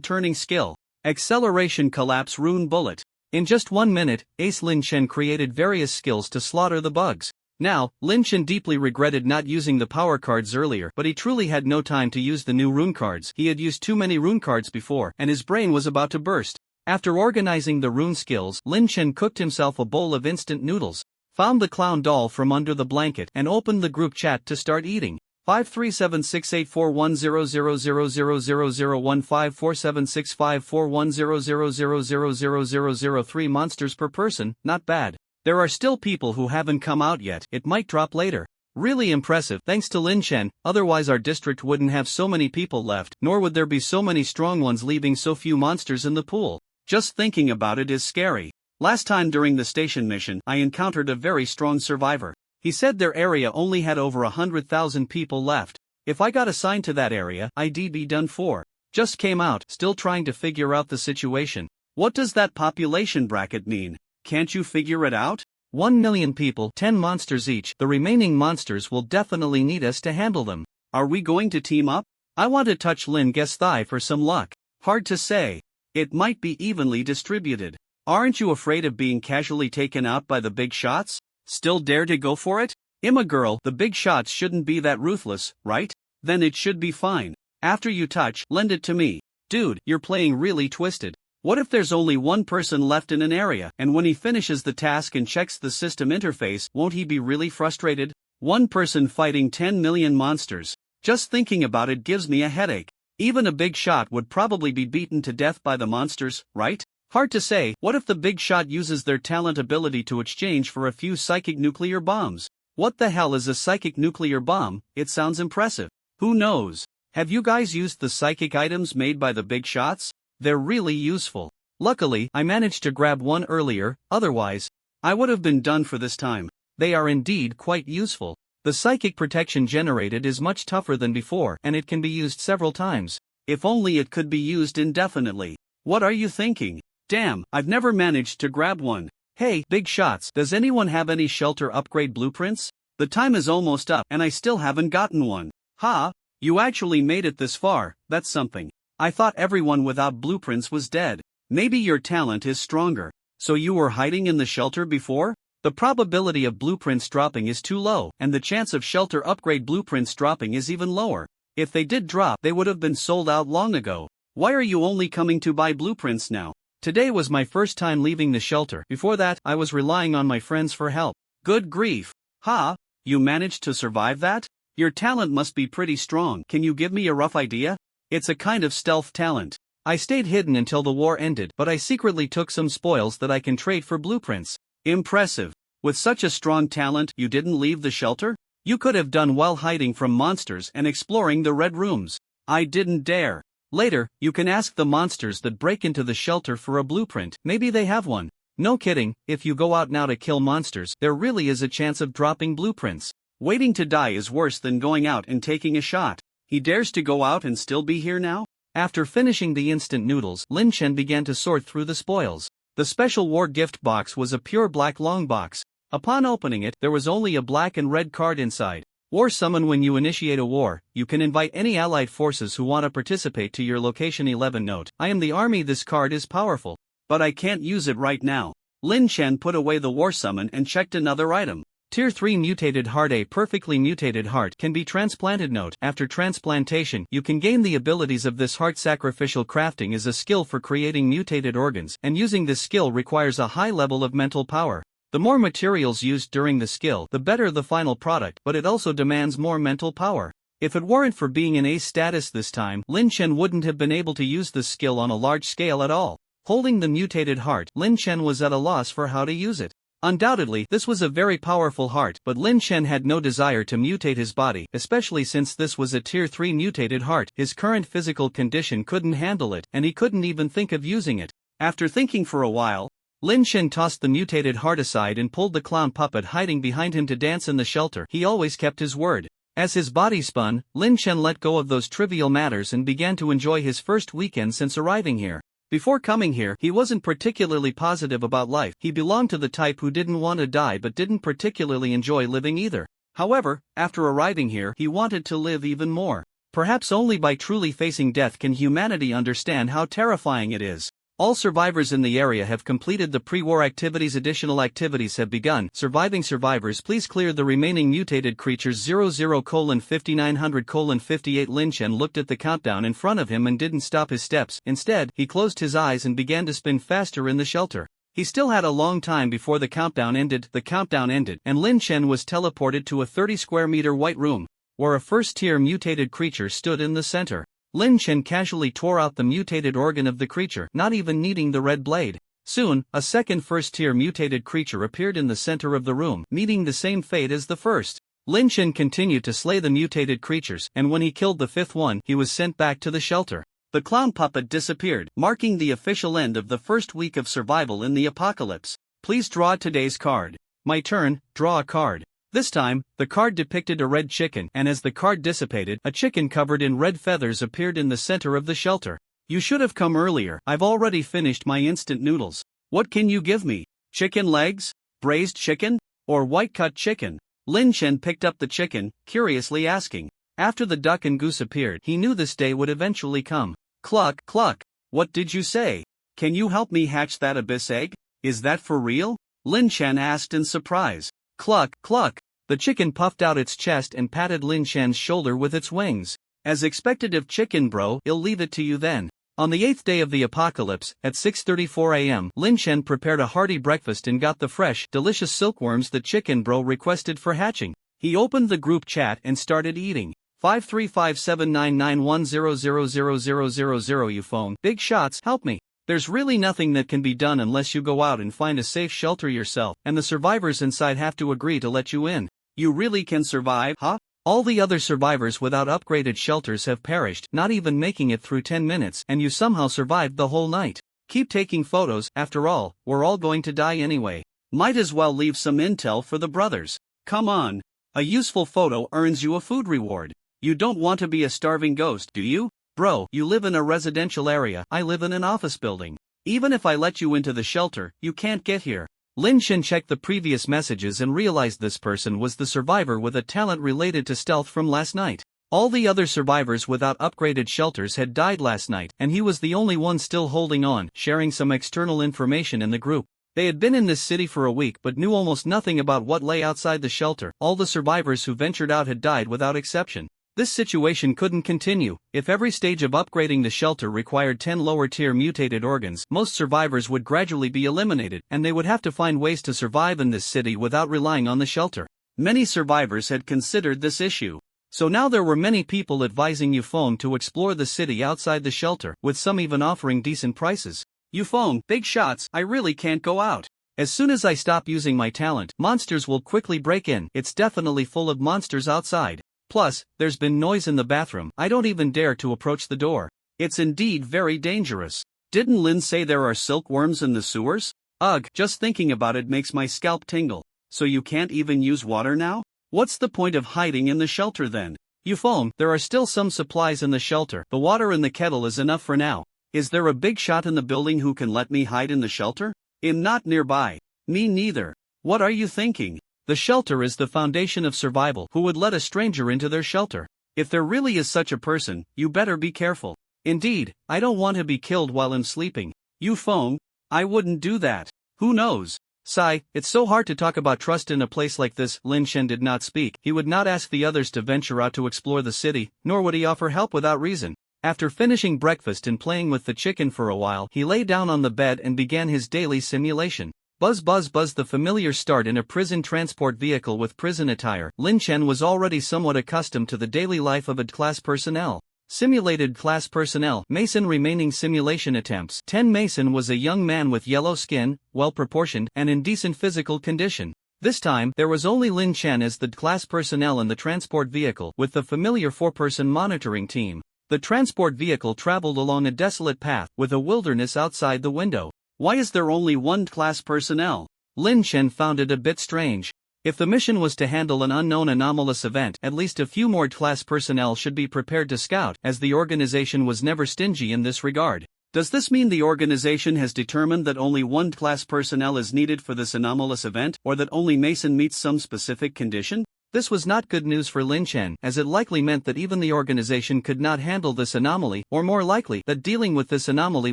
turning skill. Acceleration collapse rune bullet. In just 1 minute, Ace Lin Chen created various skills to slaughter the bugs. Now, Lin Chen deeply regretted not using the power cards earlier, but he truly had no time to use the new rune cards. He had used too many rune cards before, and his brain was about to burst. After organizing the rune skills, Lin Chen cooked himself a bowl of instant noodles, found the clown doll from under the blanket, and opened the group chat to start eating. 5376841000000154765410000000003 monsters per person, not bad. There are still people who haven't come out yet. It might drop later. Really impressive, thanks to Lin Chen, otherwise our district wouldn't have so many people left, nor would there be so many strong ones leaving so few monsters in the pool. Just thinking about it is scary. Last time during the station mission, I encountered a very strong survivor. He said their area only had over 100,000 people left. If I got assigned to that area, I'd be done for. Just came out, still trying to figure out the situation. What does that population bracket mean? Can't you figure it out? 1 million people, 10 monsters each. The remaining monsters will definitely need us to handle them. Are we going to team up? I want to touch Lin Ge's thigh for some luck. Hard to say. It might be evenly distributed. Aren't you afraid of being casually taken out by the big shots? Still dare to go for it? I'm a girl, the big shots shouldn't be that ruthless, right? Then it should be fine. After you touch, lend it to me. Dude, you're playing really twisted. What if there's only one person left in an area, and when he finishes the task and checks the system interface, won't he be really frustrated? One person fighting 10 million monsters. Just thinking about it gives me a headache. Even a big shot would probably be beaten to death by the monsters, right? Hard to say. What if the big shot uses their talent ability to exchange for a few psychic nuclear bombs? What the hell is a psychic nuclear bomb? It sounds impressive. Who knows? Have you guys used the psychic items made by the big shots? They're really useful. Luckily, I managed to grab one earlier, otherwise, I would have been done for this time. They are indeed quite useful. The psychic protection generated is much tougher than before, and it can be used several times. If only it could be used indefinitely. What are you thinking? Damn, I've never managed to grab one. Hey, big shots, does anyone have any shelter upgrade blueprints? The time is almost up, and I still haven't gotten one. Ha! You actually made it this far, that's something. I thought everyone without blueprints was dead. Maybe your talent is stronger. So you were hiding in the shelter before? The probability of blueprints dropping is too low, and the chance of shelter upgrade blueprints dropping is even lower. If they did drop, they would have been sold out long ago. Why are you only coming to buy blueprints now? Today was my first time leaving the shelter. Before that, I was relying on my friends for help. Good grief. Ha! You managed to survive that? Your talent must be pretty strong. Can you give me a rough idea? It's a kind of stealth talent. I stayed hidden until the war ended, but I secretly took some spoils that I can trade for blueprints. Impressive. With such a strong talent, you didn't leave the shelter? You could have done while hiding from monsters and exploring the red rooms. I didn't dare. Later, you can ask the monsters that break into the shelter for a blueprint. Maybe they have one. No kidding, if you go out now to kill monsters, there really is a chance of dropping blueprints. Waiting to die is worse than going out and taking a shot. He dares to go out and still be here now? After finishing the instant noodles, Lin Chen began to sort through the spoils. The special war gift box was a pure black long box. Upon opening it, there was only a black and red card inside. War summon. When you initiate a war, you can invite any allied forces who want to participate to your location. 11 Note: I am the army. This card is powerful, but I can't use it right now. Lin Chen put away the war summon and checked another item. Tier 3 mutated heart. A perfectly mutated heart can be transplanted. Note: after transplantation, you can gain the abilities of this heart. Sacrificial crafting is a skill for creating mutated organs, and using this skill requires a high level of mental power. The more materials used during the skill, the better the final product, but it also demands more mental power. If it weren't for being in ace status this time, Lin Chen wouldn't have been able to use this skill on a large scale at all. Holding the mutated heart, Lin Chen was at a loss for how to use it. Undoubtedly, this was a very powerful heart, but Lin Chen had no desire to mutate his body, especially since this was a tier 3 mutated heart. His current physical condition couldn't handle it, and he couldn't even think of using it. After thinking for a while, Lin Chen tossed the mutated heart aside and pulled the clown puppet hiding behind him to dance in the shelter. He always kept his word. As his body spun, Lin Chen let go of those trivial matters and began to enjoy his first weekend since arriving here. Before coming here, he wasn't particularly positive about life. He belonged to the type who didn't want to die but didn't particularly enjoy living either. However, after arriving here, he wanted to live even more. Perhaps only by truly facing death can humanity understand how terrifying it is. All survivors in the area have completed the pre-war activities. Additional activities have begun. Surviving survivors, please clear the remaining mutated creatures. 00:5900:58. Lin Chen looked at the countdown in front of him and didn't stop his steps. Instead, he closed his eyes and began to spin faster in the shelter. He still had a long time before the countdown ended. The countdown ended, and Lin Chen was teleported to a 30 square meter white room, where a first-tier mutated creature stood in the center. Lin Chen casually tore out the mutated organ of the creature, not even needing the red blade. Soon, a second first-tier mutated creature appeared in the center of the room, meeting the same fate as the first. Lin Chen continued to slay the mutated creatures, and when he killed the fifth one, he was sent back to the shelter. The clown puppet disappeared, marking the official end of the first week of survival in the apocalypse. Please draw today's card. My turn, draw a card. This time, the card depicted a red chicken, and as the card dissipated, a chicken covered in red feathers appeared in the center of the shelter. You should have come earlier. I've already finished my instant noodles. What can you give me? Chicken legs? Braised chicken? Or white-cut chicken? Lin Chen picked up the chicken, curiously asking. After the duck and goose appeared, he knew this day would eventually come. Cluck, cluck. What did you say? Can you help me hatch that abyss egg? Is that for real? Lin Chen asked in surprise. Cluck, cluck. The chicken puffed out its chest and patted Lin Chen's shoulder with its wings. As expected of chicken bro, I'll leave it to you then. On the 8th day of the apocalypse, at 6:34 a.m., Lin Chen prepared a hearty breakfast and got the fresh, delicious silkworms that chicken bro requested for hatching. He opened the group chat and started eating. 5357991000000. You phone. Big shots, help me. There's really nothing that can be done unless you go out and find a safe shelter yourself, and the survivors inside have to agree to let you in. You really can survive, huh? All the other survivors without upgraded shelters have perished, not even making it through 10 minutes, and you somehow survived the whole night. Keep taking photos, after all, we're all going to die anyway. Might as well leave some intel for the brothers. Come on. A useful photo earns you a food reward. You don't want to be a starving ghost, do you? Bro, you live in a residential area, I live in an office building. Even if I let you into the shelter, you can't get here. Lin Shen checked the previous messages and realized this person was the survivor with a talent related to stealth from last night. All the other survivors without upgraded shelters had died last night, and he was the only one still holding on, sharing some external information in the group. They had been in this city for a week but knew almost nothing about what lay outside the shelter. All the survivors who ventured out had died without exception. This situation couldn't continue. If every stage of upgrading the shelter required 10 lower-tier mutated organs, most survivors would gradually be eliminated, and they would have to find ways to survive in this city without relying on the shelter. Many survivors had considered this issue. So now there were many people advising Yufeng to explore the city outside the shelter, with some even offering decent prices. Yufeng, big shots, I really can't go out. As soon as I stop using my talent, monsters will quickly break in. It's definitely full of monsters outside. Plus, there's been noise in the bathroom. I don't even dare to approach the door. It's indeed very dangerous. Didn't Lin say there are silkworms in the sewers? Ugh, just thinking about it makes my scalp tingle. So you can't even use water now? What's the point of hiding in the shelter then? Yufeng, there are still some supplies in the shelter. The water in the kettle is enough for now. Is there a big shot in the building who can let me hide in the shelter? I'm not nearby. Me neither. What are you thinking? The shelter is the foundation of survival. Who would let a stranger into their shelter? If there really is such a person, you better be careful. Indeed, I don't want to be killed while I'm sleeping. Yufeng, I wouldn't do that. Who knows? Sigh, it's so hard to talk about trust in a place like this. Lin Shen did not speak. He would not ask the others to venture out to explore the city, nor would he offer help without reason. After finishing breakfast and playing with the chicken for a while, he lay down on the bed and began his daily simulation. Buzz buzz buzz, the familiar start in a prison transport vehicle with prison attire. Lin Chen was already somewhat accustomed to the daily life of class personnel. Simulated class personnel. Mason remaining simulation attempts. 10 Mason was a young man with yellow skin, well-proportioned, and in decent physical condition. This time, there was only Lin Chen as the class personnel in the transport vehicle, with the familiar 4-person monitoring team. The transport vehicle traveled along a desolate path, with a wilderness outside the window. Why is there only one class personnel? Lin Chen found it a bit strange. If the mission was to handle an unknown anomalous event, at least a few more class personnel should be prepared to scout, as the organization was never stingy in this regard. Does this mean the organization has determined that only one class personnel is needed for this anomalous event, or that only Mason meets some specific condition? This was not good news for Lin Chen, as it likely meant that even the organization could not handle this anomaly, or more likely, that dealing with this anomaly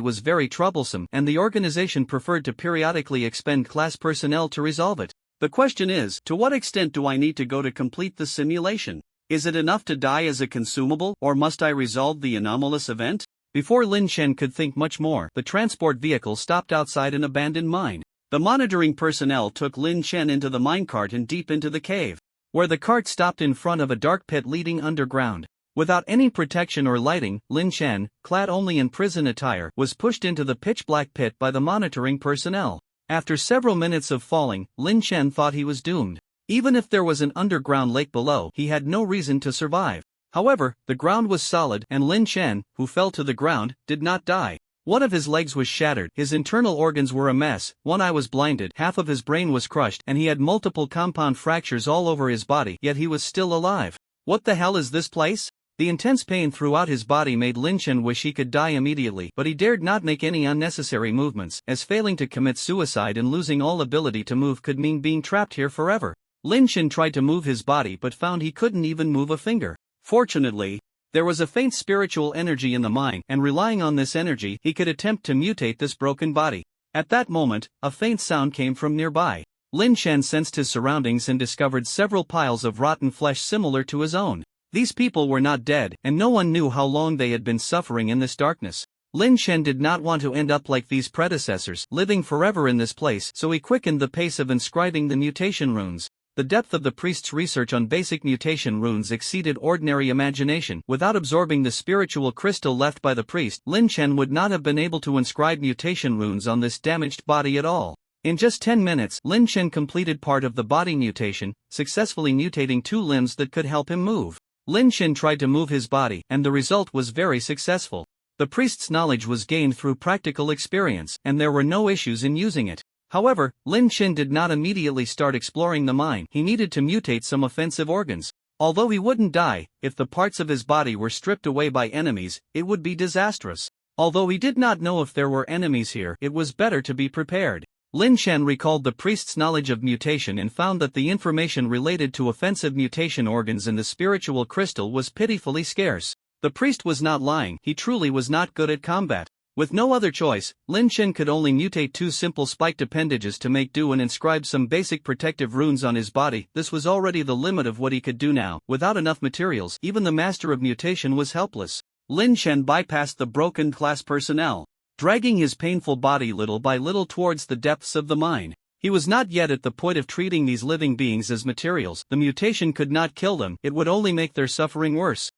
was very troublesome, and the organization preferred to periodically expend class personnel to resolve it. The question is, to what extent do I need to go to complete the simulation? Is it enough to die as a consumable, or must I resolve the anomalous event? Before Lin Chen could think much more, the transport vehicle stopped outside an abandoned mine. The monitoring personnel took Lin Chen into the minecart and deep into the cave, where the cart stopped in front of a dark pit leading underground. Without any protection or lighting, Lin Chen, clad only in prison attire, was pushed into the pitch-black pit by the monitoring personnel. After several minutes of falling, Lin Chen thought he was doomed. Even if there was an underground lake below, he had no reason to survive. However, the ground was solid, and Lin Chen, who fell to the ground, did not die. One of his legs was shattered, his internal organs were a mess, one eye was blinded, half of his brain was crushed, and he had multiple compound fractures all over his body, yet he was still alive. What the hell is this place? The intense pain throughout his body made Lin Chen wish he could die immediately, but he dared not make any unnecessary movements, as failing to commit suicide and losing all ability to move could mean being trapped here forever. Lin Chen tried to move his body but found he couldn't even move a finger. Fortunately, there was a faint spiritual energy in the mine, and relying on this energy, he could attempt to mutate this broken body. At that moment, a faint sound came from nearby. Lin Chen sensed his surroundings and discovered several piles of rotten flesh similar to his own. These people were not dead, and no one knew how long they had been suffering in this darkness. Lin Chen did not want to end up like these predecessors, living forever in this place, so he quickened the pace of inscribing the mutation runes. The depth of the priest's research on basic mutation runes exceeded ordinary imagination. Without absorbing the spiritual crystal left by the priest, Lin Chen would not have been able to inscribe mutation runes on this damaged body at all. In just 10 minutes, Lin Chen completed part of the body mutation, successfully mutating 2 limbs that could help him move. Lin Chen tried to move his body, and the result was very successful. The priest's knowledge was gained through practical experience, and there were no issues in using it. However, Lin Chen did not immediately start exploring the mine. He needed to mutate some offensive organs. Although he wouldn't die, if the parts of his body were stripped away by enemies, it would be disastrous. Although he did not know if there were enemies here, it was better to be prepared. Lin Chen recalled the priest's knowledge of mutation and found that the information related to offensive mutation organs in the spiritual crystal was pitifully scarce. The priest was not lying, he truly was not good at combat. With no other choice, Lin Chen could only mutate 2 simple spiked appendages to make do and inscribe some basic protective runes on his body. This was already the limit of what he could do now. Without enough materials, even the master of mutation was helpless. Lin Chen bypassed the broken class personnel, dragging his painful body little by little towards the depths of the mine. He was not yet at the point of treating these living beings as materials. The mutation could not kill them, it would only make their suffering worse.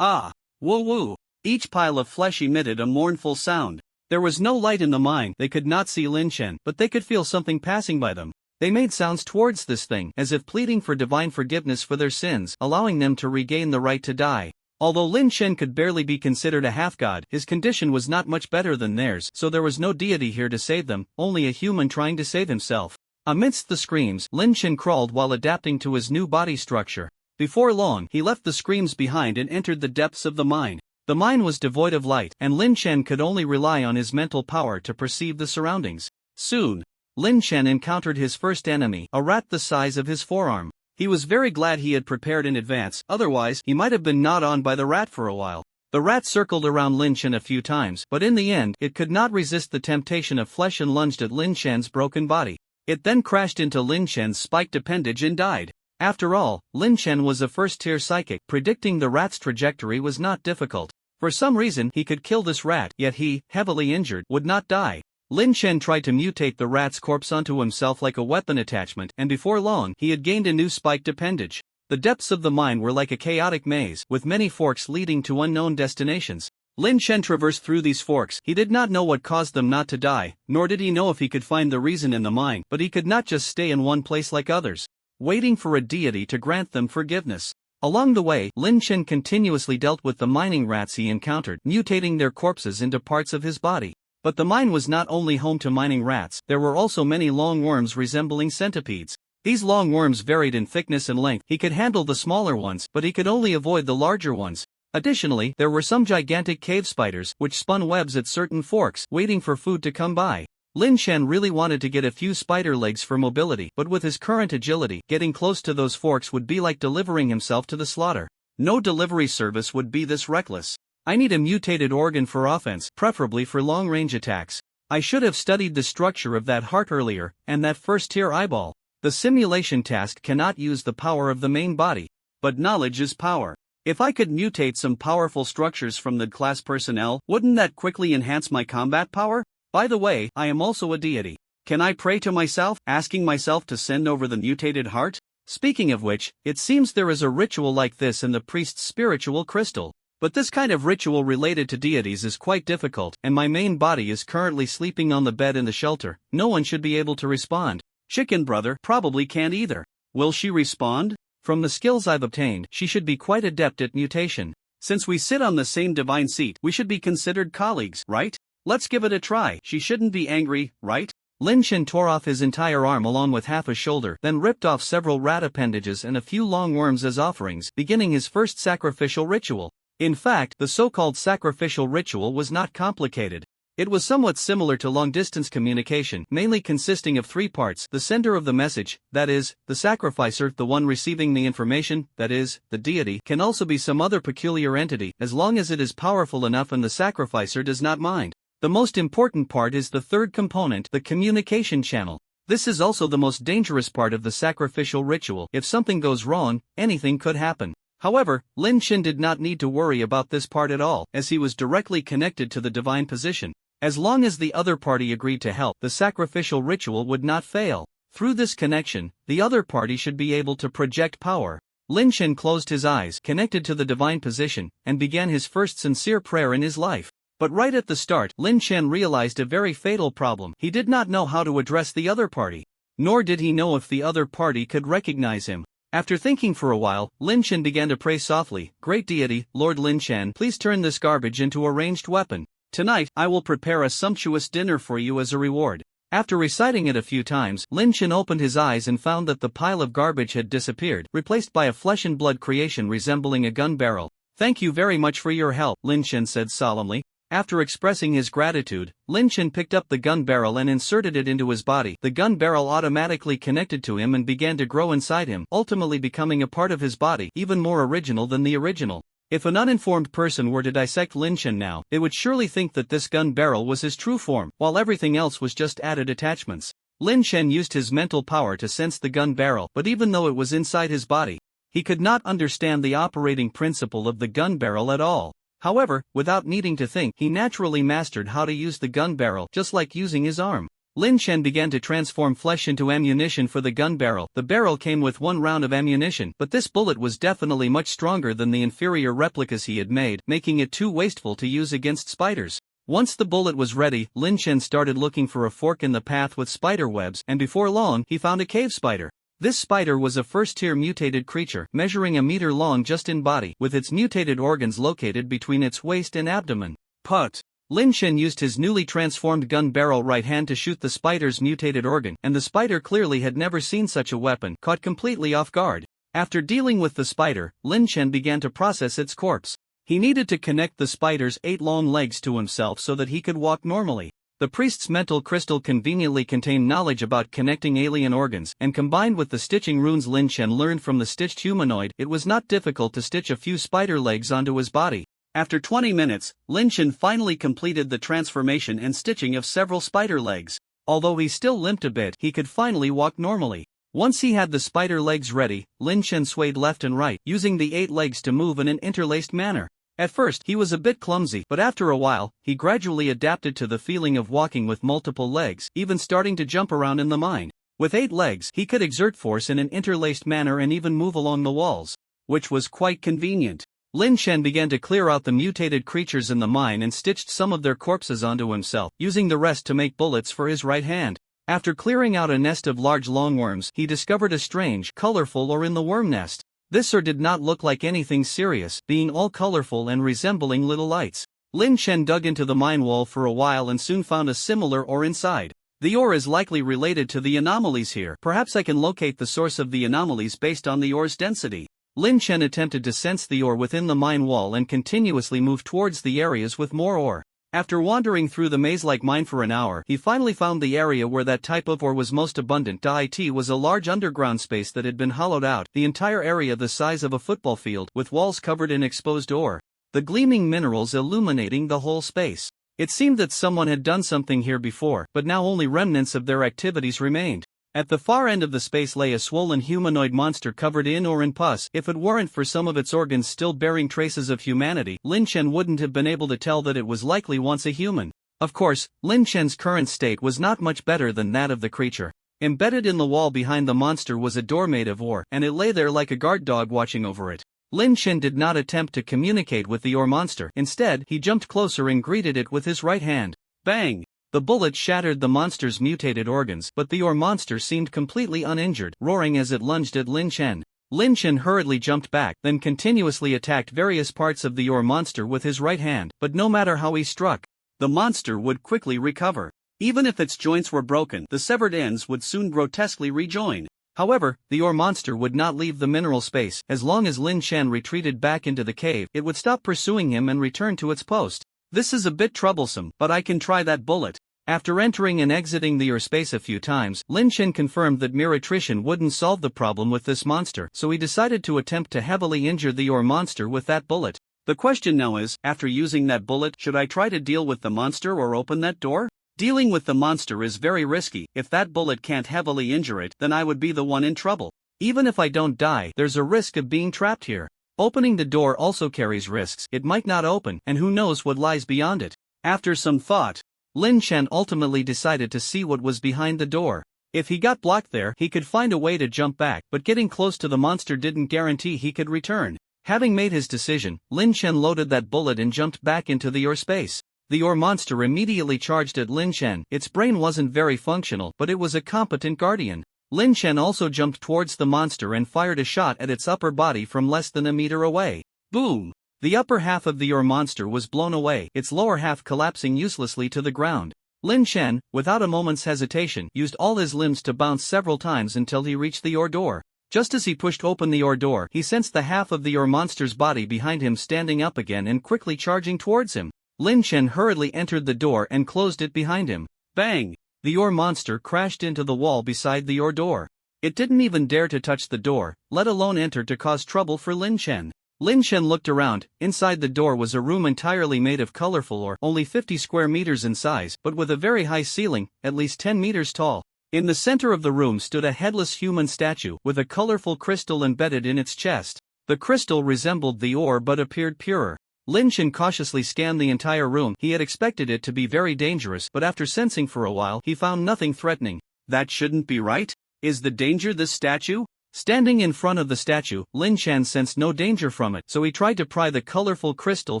Ah, woo woo. Each pile of flesh emitted a mournful sound. There was no light in the mine. They could not see Lin Chen, but they could feel something passing by them. They made sounds towards this thing, as if pleading for divine forgiveness for their sins, allowing them to regain the right to die. Although Lin Chen could barely be considered a half-god, his condition was not much better than theirs, so there was no deity here to save them, only a human trying to save himself. Amidst the screams, Lin Chen crawled while adapting to his new body structure. Before long, he left the screams behind and entered the depths of the mine. The mine was devoid of light, and Lin Chen could only rely on his mental power to perceive the surroundings. Soon, Lin Chen encountered his first enemy, a rat the size of his forearm. He was very glad he had prepared in advance, otherwise he might have been gnawed on by the rat for a while. The rat circled around Lin Chen a few times, but in the end, it could not resist the temptation of flesh and lunged at Lin Chen's broken body. It then crashed into Lin Chen's spiked appendage and died. After all, Lin Chen was a first-tier psychic. Predicting the rat's trajectory was not difficult. For some reason he could kill this rat, yet he, heavily injured, would not die. Lin Chen tried to mutate the rat's corpse onto himself like a weapon attachment, and before long he had gained a new spiked appendage. The depths of the mine were like a chaotic maze, with many forks leading to unknown destinations. Lin Chen traversed through these forks. He did not know what caused them not to die, nor did he know if he could find the reason in the mine, but he could not just stay in one place like others, waiting for a deity to grant them forgiveness. Along the way, Lin Chen continuously dealt with the mining rats he encountered, mutating their corpses into parts of his body. But the mine was not only home to mining rats, there were also many long worms resembling centipedes. These long worms varied in thickness and length. He could handle the smaller ones, but he could only avoid the larger ones. Additionally, there were some gigantic cave spiders, which spun webs at certain forks, waiting for food to come by. Lin Chen really wanted to get a few spider legs for mobility, but with his current agility, getting close to those forks would be like delivering himself to the slaughter. No delivery service would be this reckless. I need a mutated organ for offense, preferably for long-range attacks. I should have studied the structure of that heart earlier, and that first-tier eyeball. The simulation task cannot use the power of the main body. But knowledge is power. If I could mutate some powerful structures from the class personnel, wouldn't that quickly enhance my combat power? By the way, I am also a deity. Can I pray to myself, asking myself to send over the mutated heart? Speaking of which, it seems there is a ritual like this in the priest's spiritual crystal. But this kind of ritual related to deities is quite difficult, and my main body is currently sleeping on the bed in the shelter. No one should be able to respond. Chicken Brother probably can't either. Will she respond? From the skills I've obtained, she should be quite adept at mutation. Since we sit on the same divine seat, we should be considered colleagues, right? Let's give it a try. She shouldn't be angry, right? Lin Chen tore off his entire arm along with half a shoulder, then ripped off several rat appendages and a few long worms as offerings, beginning his first sacrificial ritual. In fact, the so-called sacrificial ritual was not complicated. It was somewhat similar to long-distance communication, mainly consisting of 3 parts: the sender of the message, that is, the sacrificer; the one receiving the information, that is, the deity; can also be some other peculiar entity, as long as it is powerful enough and the sacrificer does not mind. The most important part is the third component, the communication channel. This is also the most dangerous part of the sacrificial ritual. If something goes wrong, anything could happen. However, Lin Chen did not need to worry about this part at all, as he was directly connected to the divine position. As long as the other party agreed to help, the sacrificial ritual would not fail. Through this connection, the other party should be able to project power. Lin Chen closed his eyes, connected to the divine position, and began his first sincere prayer in his life. But right at the start, Lin Chen realized a very fatal problem. He did not know how to address the other party. Nor did he know if the other party could recognize him. After thinking for a while, Lin Chen began to pray softly, "Great deity, Lord Lin Chen, please turn this garbage into a ranged weapon. Tonight, I will prepare a sumptuous dinner for you as a reward." After reciting it a few times, Lin Chen opened his eyes and found that the pile of garbage had disappeared, replaced by a flesh and blood creation resembling a gun barrel. "Thank you very much for your help," Lin Chen said solemnly. After expressing his gratitude, Lin Chen picked up the gun barrel and inserted it into his body. The gun barrel automatically connected to him and began to grow inside him, ultimately becoming a part of his body, even more original than the original. If an uninformed person were to dissect Lin Chen now, they would surely think that this gun barrel was his true form, while everything else was just added attachments. Lin Chen used his mental power to sense the gun barrel, but even though it was inside his body, he could not understand the operating principle of the gun barrel at all. However, without needing to think, he naturally mastered how to use the gun barrel, just like using his arm. Lin Chen began to transform flesh into ammunition for the gun barrel. The barrel came with 1 round of ammunition, but this bullet was definitely much stronger than the inferior replicas he had made, making it too wasteful to use against spiders. Once the bullet was ready, Lin Chen started looking for a fork in the path with spider webs, and before long, he found a cave spider. This spider was a first-tier mutated creature, measuring a meter long just in body, with its mutated organs located between its waist and abdomen. Put. Lin Chen used his newly transformed gun barrel right hand to shoot the spider's mutated organ, and the spider clearly had never seen such a weapon, caught completely off guard. After dealing with the spider, Lin Chen began to process its corpse. He needed to connect the spider's 8 long legs to himself so that he could walk normally. The priest's mental crystal conveniently contained knowledge about connecting alien organs, and combined with the stitching runes Lin Chen learned from the stitched humanoid, it was not difficult to stitch a few spider legs onto his body. After 20 minutes, Lin Chen finally completed the transformation and stitching of several spider legs. Although he still limped a bit, he could finally walk normally. Once he had the spider legs ready, Lin Chen swayed left and right, using the 8 legs to move in an interlaced manner. At first, he was a bit clumsy, but after a while, he gradually adapted to the feeling of walking with multiple legs, even starting to jump around in the mine. With 8 legs, he could exert force in an interlaced manner and even move along the walls, which was quite convenient. Lin Chen began to clear out the mutated creatures in the mine and stitched some of their corpses onto himself, using the rest to make bullets for his right hand. After clearing out a nest of large longworms, he discovered a strange, colorful ore in the worm nest. This ore did not look like anything serious, being all colorful and resembling little lights. Lin Chen dug into the mine wall for a while and soon found a similar ore inside. The ore is likely related to the anomalies here. Perhaps I can locate the source of the anomalies based on the ore's density. Lin Chen attempted to sense the ore within the mine wall and continuously moved towards the areas with more ore. After wandering through the maze-like mine for an hour, he finally found the area where that type of ore was most abundant. Deity was a large underground space that had been hollowed out, the entire area the size of a football field, with walls covered in exposed ore, the gleaming minerals illuminating the whole space. It seemed that someone had done something here before, but now only remnants of their activities remained. At the far end of the space lay a swollen humanoid monster covered in ore and pus. If it weren't for some of its organs still bearing traces of humanity, Lin Chen wouldn't have been able to tell that it was likely once a human. Of course, Lin Chen's current state was not much better than that of the creature. Embedded in the wall behind the monster was a door made of ore, and it lay there like a guard dog watching over it. Lin Chen did not attempt to communicate with the ore monster. Instead, he jumped closer and greeted it with his right hand. Bang! The bullet shattered the monster's mutated organs, but the ore monster seemed completely uninjured, roaring as it lunged at Lin Chen. Lin Chen hurriedly jumped back, then continuously attacked various parts of the ore monster with his right hand, but no matter how he struck, the monster would quickly recover. Even if its joints were broken, the severed ends would soon grotesquely rejoin. However, the ore monster would not leave the mineral space. As long as Lin Chen retreated back into the cave, it would stop pursuing him and return to its post. This is a bit troublesome, but I can try that bullet. After entering and exiting the ore space a few times, Lin Chen confirmed that mere attrition wouldn't solve the problem with this monster, so he decided to attempt to heavily injure the ore monster with that bullet. The question now is, after using that bullet, should I try to deal with the monster or open that door? Dealing with the monster is very risky. If that bullet can't heavily injure it, then I would be the one in trouble. Even if I don't die, there's a risk of being trapped here. Opening the door also carries risks. It might not open, and who knows what lies beyond it. After some thought, Lin Chen ultimately decided to see what was behind the door. If he got blocked there, he could find a way to jump back, but getting close to the monster didn't guarantee he could return. Having made his decision, Lin Chen loaded that bullet and jumped back into the ore space. The ore monster immediately charged at Lin Chen. Its brain wasn't very functional, but it was a competent guardian. Lin Chen also jumped towards the monster and fired a shot at its upper body from less than a meter away. Boom! The upper half of the ore monster was blown away, its lower half collapsing uselessly to the ground. Lin Chen, without a moment's hesitation, used all his limbs to bounce several times until he reached the ore door. Just as he pushed open the ore door, he sensed the half of the ore monster's body behind him standing up again and quickly charging towards him. Lin Chen hurriedly entered the door and closed it behind him. Bang! The ore monster crashed into the wall beside the ore door. It didn't even dare to touch the door, let alone enter to cause trouble for Lin Chen. Lin Chen looked around. Inside the door was a room entirely made of colorful ore, only 50 square meters in size, but with a very high ceiling, at least 10 meters tall. In the center of the room stood a headless human statue, with a colorful crystal embedded in its chest. The crystal resembled the ore but appeared purer. Lin Chen cautiously scanned the entire room. He had expected it to be very dangerous, but after sensing for a while, he found nothing threatening. That shouldn't be right? Is the danger this statue? Standing in front of the statue, Lin Chen sensed no danger from it, so he tried to pry the colorful crystal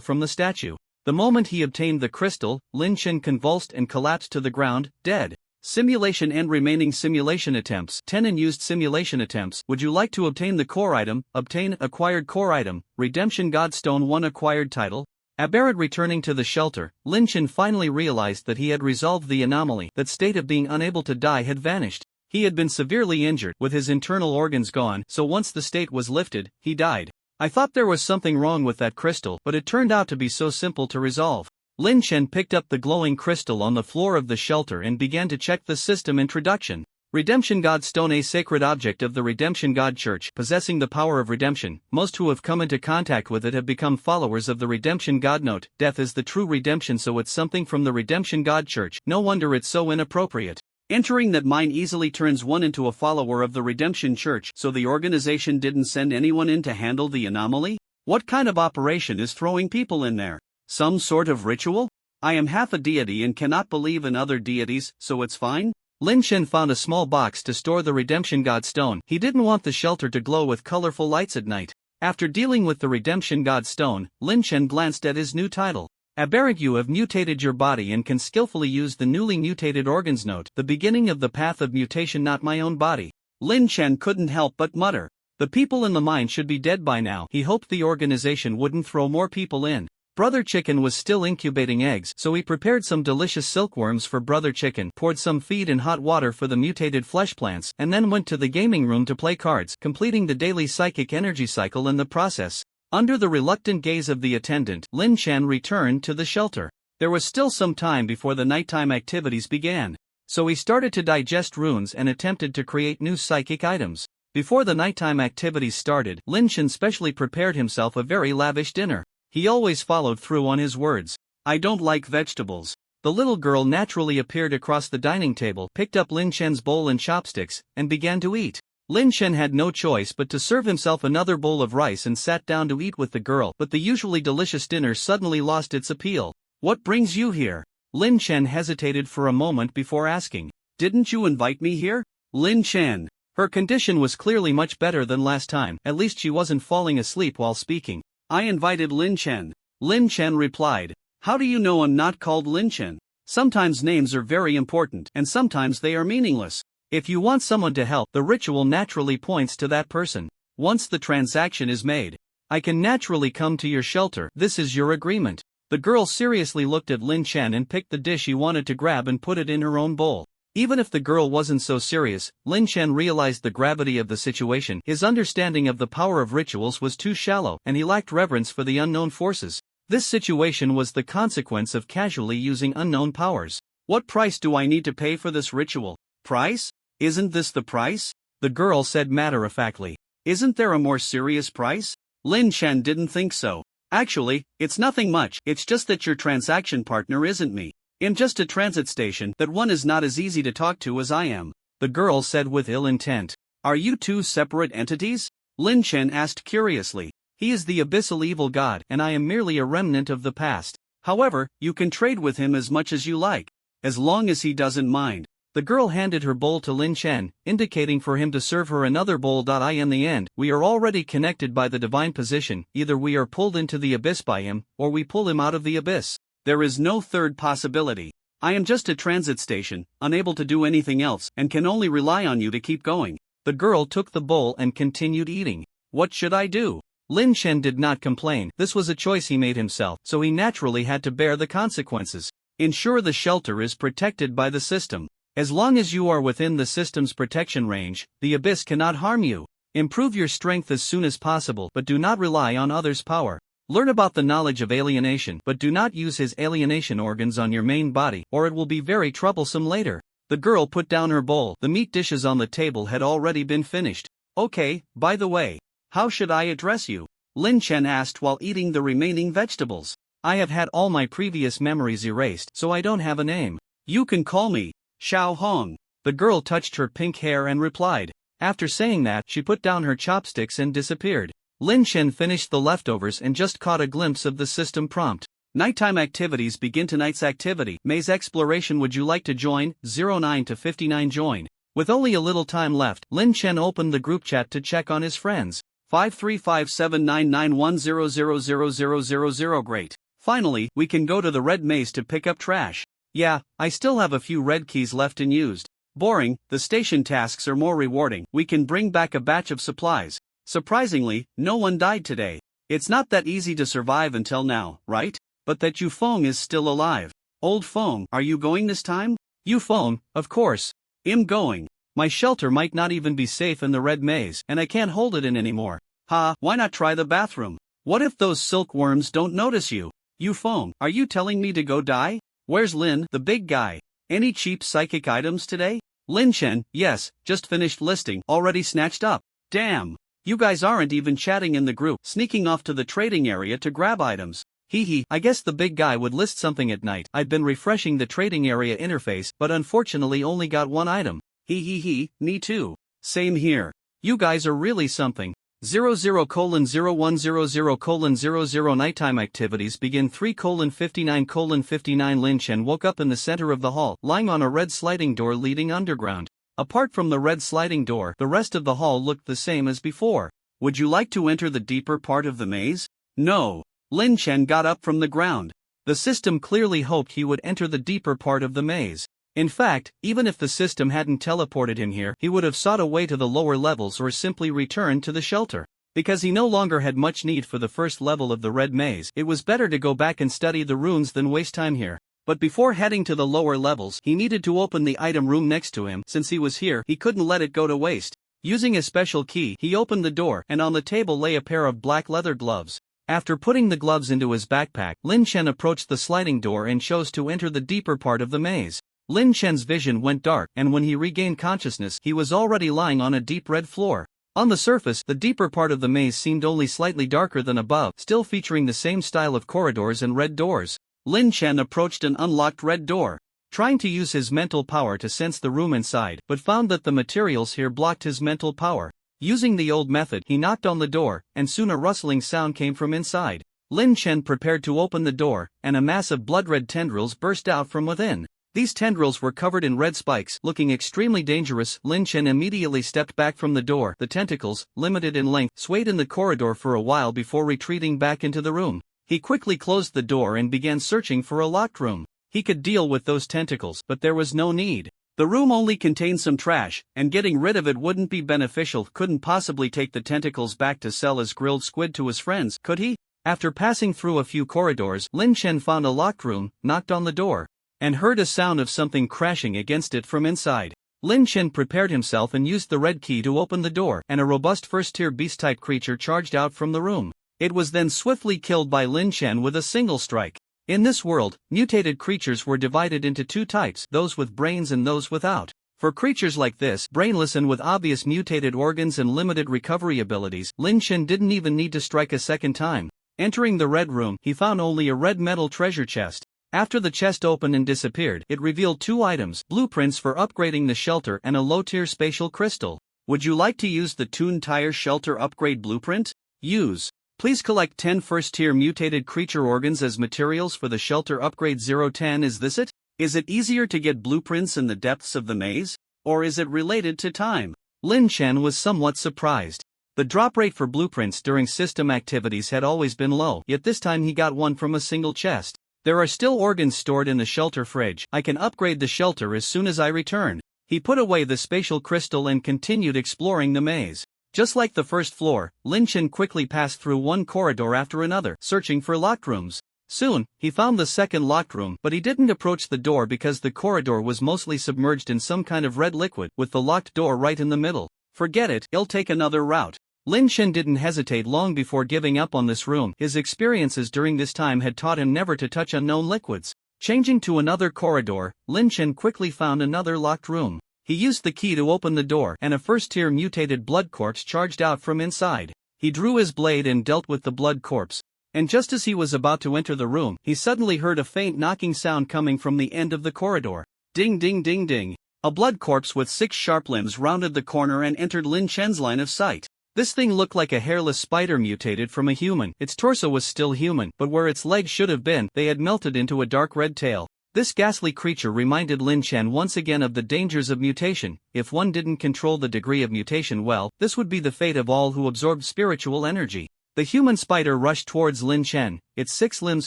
from the statue. The moment he obtained the crystal, Lin Chen convulsed and collapsed to the ground, dead. Simulation and remaining simulation attempts. 10 unused simulation attempts. Would you like to obtain the core item? Obtain acquired core item. Redemption Godstone 1 acquired title. Aberrant. Returning to the shelter, Lin Chen finally realized that he had resolved the anomaly. That state of being unable to die had vanished. He had been severely injured, with his internal organs gone, so once the state was lifted, he died. I thought there was something wrong with that crystal, but it turned out to be so simple to resolve. Lin Chen picked up the glowing crystal on the floor of the shelter and began to check the system introduction. Redemption Godstone, a sacred object of the Redemption God Church, possessing the power of redemption. Most who have come into contact with it have become followers of the Redemption God. Note: death is the true redemption, so it's something from the Redemption God Church. No wonder it's so inappropriate. Entering that mine easily turns one into a follower of the Redemption Church, so the organization didn't send anyone in to handle the anomaly? What kind of operation is throwing people in there? Some sort of ritual? I am half a deity and cannot believe in other deities, so it's fine? Lin Chen found a small box to store the Redemption Godstone. He didn't want the shelter to glow with colorful lights at night. After dealing with the Redemption Godstone, Lin Chen glanced at his new title. Aberrant, you have mutated your body and can skillfully use the newly mutated organs. Note: the beginning of the path of mutation, not my own body. Lin Chen couldn't help but mutter. The people in the mine should be dead by now. He hoped the organization wouldn't throw more people in. Brother Chicken was still incubating eggs, so he prepared some delicious silkworms for Brother Chicken, poured some feed and hot water for the mutated flesh plants, and then went to the gaming room to play cards, completing the daily psychic energy cycle in the process. Under the reluctant gaze of the attendant, Lin Chen returned to the shelter. There was still some time before the nighttime activities began, so he started to digest runes and attempted to create new psychic items. Before the nighttime activities started, Lin Chen specially prepared himself a very lavish dinner. He always followed through on his words. I don't like vegetables. The little girl naturally appeared across the dining table, picked up Lin Chen's bowl and chopsticks, and began to eat. Lin Chen had no choice but to serve himself another bowl of rice and sat down to eat with the girl, but the usually delicious dinner suddenly lost its appeal. What brings you here? Lin Chen hesitated for a moment before asking. Didn't you invite me here? Lin Chen. Her condition was clearly much better than last time, at least she wasn't falling asleep while speaking. I invited Lin Chen. Lin Chen replied. How do you know I'm not called Lin Chen? Sometimes names are very important, and sometimes they are meaningless. If you want someone to help, the ritual naturally points to that person. Once the transaction is made, I can naturally come to your shelter. This is your agreement. The girl seriously looked at Lin Chen and picked the dish he wanted to grab and put it in her own bowl. Even if the girl wasn't so serious, Lin Chen realized the gravity of the situation. His understanding of the power of rituals was too shallow, and he lacked reverence for the unknown forces. This situation was the consequence of casually using unknown powers. What price do I need to pay for this ritual? Price? Isn't this the price? The girl said matter-of-factly. Isn't there a more serious price? Lin Chen didn't think so. Actually, it's nothing much. It's just that your transaction partner isn't me. I'm just a transit station. That one is not as easy to talk to as I am. The girl said with ill intent. Are you two separate entities? Lin Chen asked curiously. He is the abyssal evil god, and I am merely a remnant of the past. However, you can trade with him as much as you like, as long as he doesn't mind. The girl handed her bowl to Lin Chen, indicating for him to serve her another bowl. In the end, we are already connected by the divine position, either we are pulled into the abyss by him, or we pull him out of the abyss. There is no third possibility. I am just a transit station, unable to do anything else, and can only rely on you to keep going. The girl took the bowl and continued eating. What should I do? Lin Chen did not complain. This was a choice he made himself, so he naturally had to bear the consequences. Ensure the shelter is protected by the system. As long as you are within the system's protection range, the abyss cannot harm you. Improve your strength as soon as possible, but do not rely on others' power. Learn about the knowledge of alienation, but do not use his alienation organs on your main body, or it will be very troublesome later. The girl put down her bowl. The meat dishes on the table had already been finished. Okay, by the way, how should I address you? Lin Chen asked while eating the remaining vegetables. I have had all my previous memories erased, so I don't have a name. You can call me Xiao Hong. The girl touched her pink hair and replied. After saying that, she put down her chopsticks and disappeared. Lin Chen finished the leftovers and just caught a glimpse of the system prompt. Nighttime activities begin. Tonight's activity, maze exploration. Would you like to join? 09 to 59 join. With only a little time left, Lin Chen opened the group chat to check on his friends. 5357991000000. Great. Finally, we can go to the red maze to pick up trash. Yeah, I still have a few red keys left unused. Boring, the station tasks are more rewarding. We can bring back a batch of supplies. Surprisingly, no one died today. It's not that easy to survive until now, right? But that Yu Feng is still alive. Old Feng, are you going this time? Yu Feng, of course. I'm going. My shelter might not even be safe in the red maze, and I can't hold it in anymore. Ha, why not try the bathroom? What if those silkworms don't notice you? Yu Feng, are you telling me to go die? Where's Lin, the big guy? Any cheap psychic items today? Lin Chen, yes, just finished listing, already snatched up. Damn. You guys aren't even chatting in the group, sneaking off to the trading area to grab items. Hee, I guess the big guy would list something at night. I've been refreshing the trading area interface, but unfortunately only got one item. Me too. Same here. You guys are really something. 00:0100:00 Nighttime activities begin. 3:59:59 Lin Chen woke up in the center of the hall, lying on a red sliding door leading underground. Apart from the red sliding door, the rest of the hall looked the same as before. Would you like to enter the deeper part of the maze? No. Lin Chen got up from the ground. The system clearly hoped he would enter the deeper part of the maze. In fact, even if the system hadn't teleported him here, he would have sought a way to the lower levels or simply returned to the shelter. Because he no longer had much need for the first level of the red maze, it was better to go back and study the runes than waste time here. But before heading to the lower levels, he needed to open the item room next to him. Since he was here, he couldn't let it go to waste. Using a special key, he opened the door, and on the table lay a pair of black leather gloves. After putting the gloves into his backpack, Lin Chen approached the sliding door and chose to enter the deeper part of the maze. Lin Chen's vision went dark, and when he regained consciousness, he was already lying on a deep red floor. On the surface, the deeper part of the maze seemed only slightly darker than above, still featuring the same style of corridors and red doors. Lin Chen approached an unlocked red door, trying to use his mental power to sense the room inside, but found that the materials here blocked his mental power. Using the old method, he knocked on the door, and soon a rustling sound came from inside. Lin Chen prepared to open the door, and a mass of blood-red tendrils burst out from within. These tendrils were covered in red spikes, looking extremely dangerous. Lin Chen immediately stepped back from the door. The tentacles, limited in length, swayed in the corridor for a while before retreating back into the room. He quickly closed the door and began searching for a locked room. He could deal with those tentacles, but there was no need. The room only contained some trash, and getting rid of it wouldn't be beneficial. Couldn't possibly take the tentacles back to sell as grilled squid to his friends, could he? After passing through a few corridors, Lin Chen found a locked room, knocked on the door, and heard a sound of something crashing against it from inside. Lin Chen prepared himself and used the red key to open the door, and a robust first-tier beast-type creature charged out from the room. It was then swiftly killed by Lin Chen with a single strike. In this world, mutated creatures were divided into two types, those with brains and those without. For creatures like this, brainless and with obvious mutated organs and limited recovery abilities, Lin Chen didn't even need to strike a second time. Entering the red room, he found only a red metal treasure chest. After the chest opened and disappeared, it revealed two items, blueprints for upgrading the shelter and a low-tier spatial crystal. Would you like to use the Toon Tire Shelter Upgrade Blueprint? Use. Please collect 10 first-tier mutated creature organs as materials for the shelter upgrade 010. Is this it? Is it easier to get blueprints in the depths of the maze? Or is it related to time? Lin Chen was somewhat surprised. The drop rate for blueprints during system activities had always been low, yet this time he got one from a single chest. There are still organs stored in the shelter fridge. I can upgrade the shelter as soon as I return. He put away the spatial crystal and continued exploring the maze. Just like the first floor, Lin Chen quickly passed through one corridor after another, searching for locked rooms. Soon, he found the second locked room, but he didn't approach the door because the corridor was mostly submerged in some kind of red liquid, with the locked door right in the middle. Forget it, he'll take another route. Lin Chen didn't hesitate long before giving up on this room. His experiences during this time had taught him never to touch unknown liquids. Changing to another corridor, Lin Chen quickly found another locked room. He used the key to open the door, and a first-tier mutated blood corpse charged out from inside. He drew his blade and dealt with the blood corpse. And just as he was about to enter the room, he suddenly heard a faint knocking sound coming from the end of the corridor. Ding ding ding ding. A blood corpse with 6 sharp limbs rounded the corner and entered Lin Chen's line of sight. This thing looked like a hairless spider mutated from a human. Its torso was still human, but where its legs should have been, they had melted into a dark red tail. This ghastly creature reminded Lin Chen once again of the dangers of mutation. If one didn't control the degree of mutation well, this would be the fate of all who absorbed spiritual energy. The human spider rushed towards Lin Chen, its 6 limbs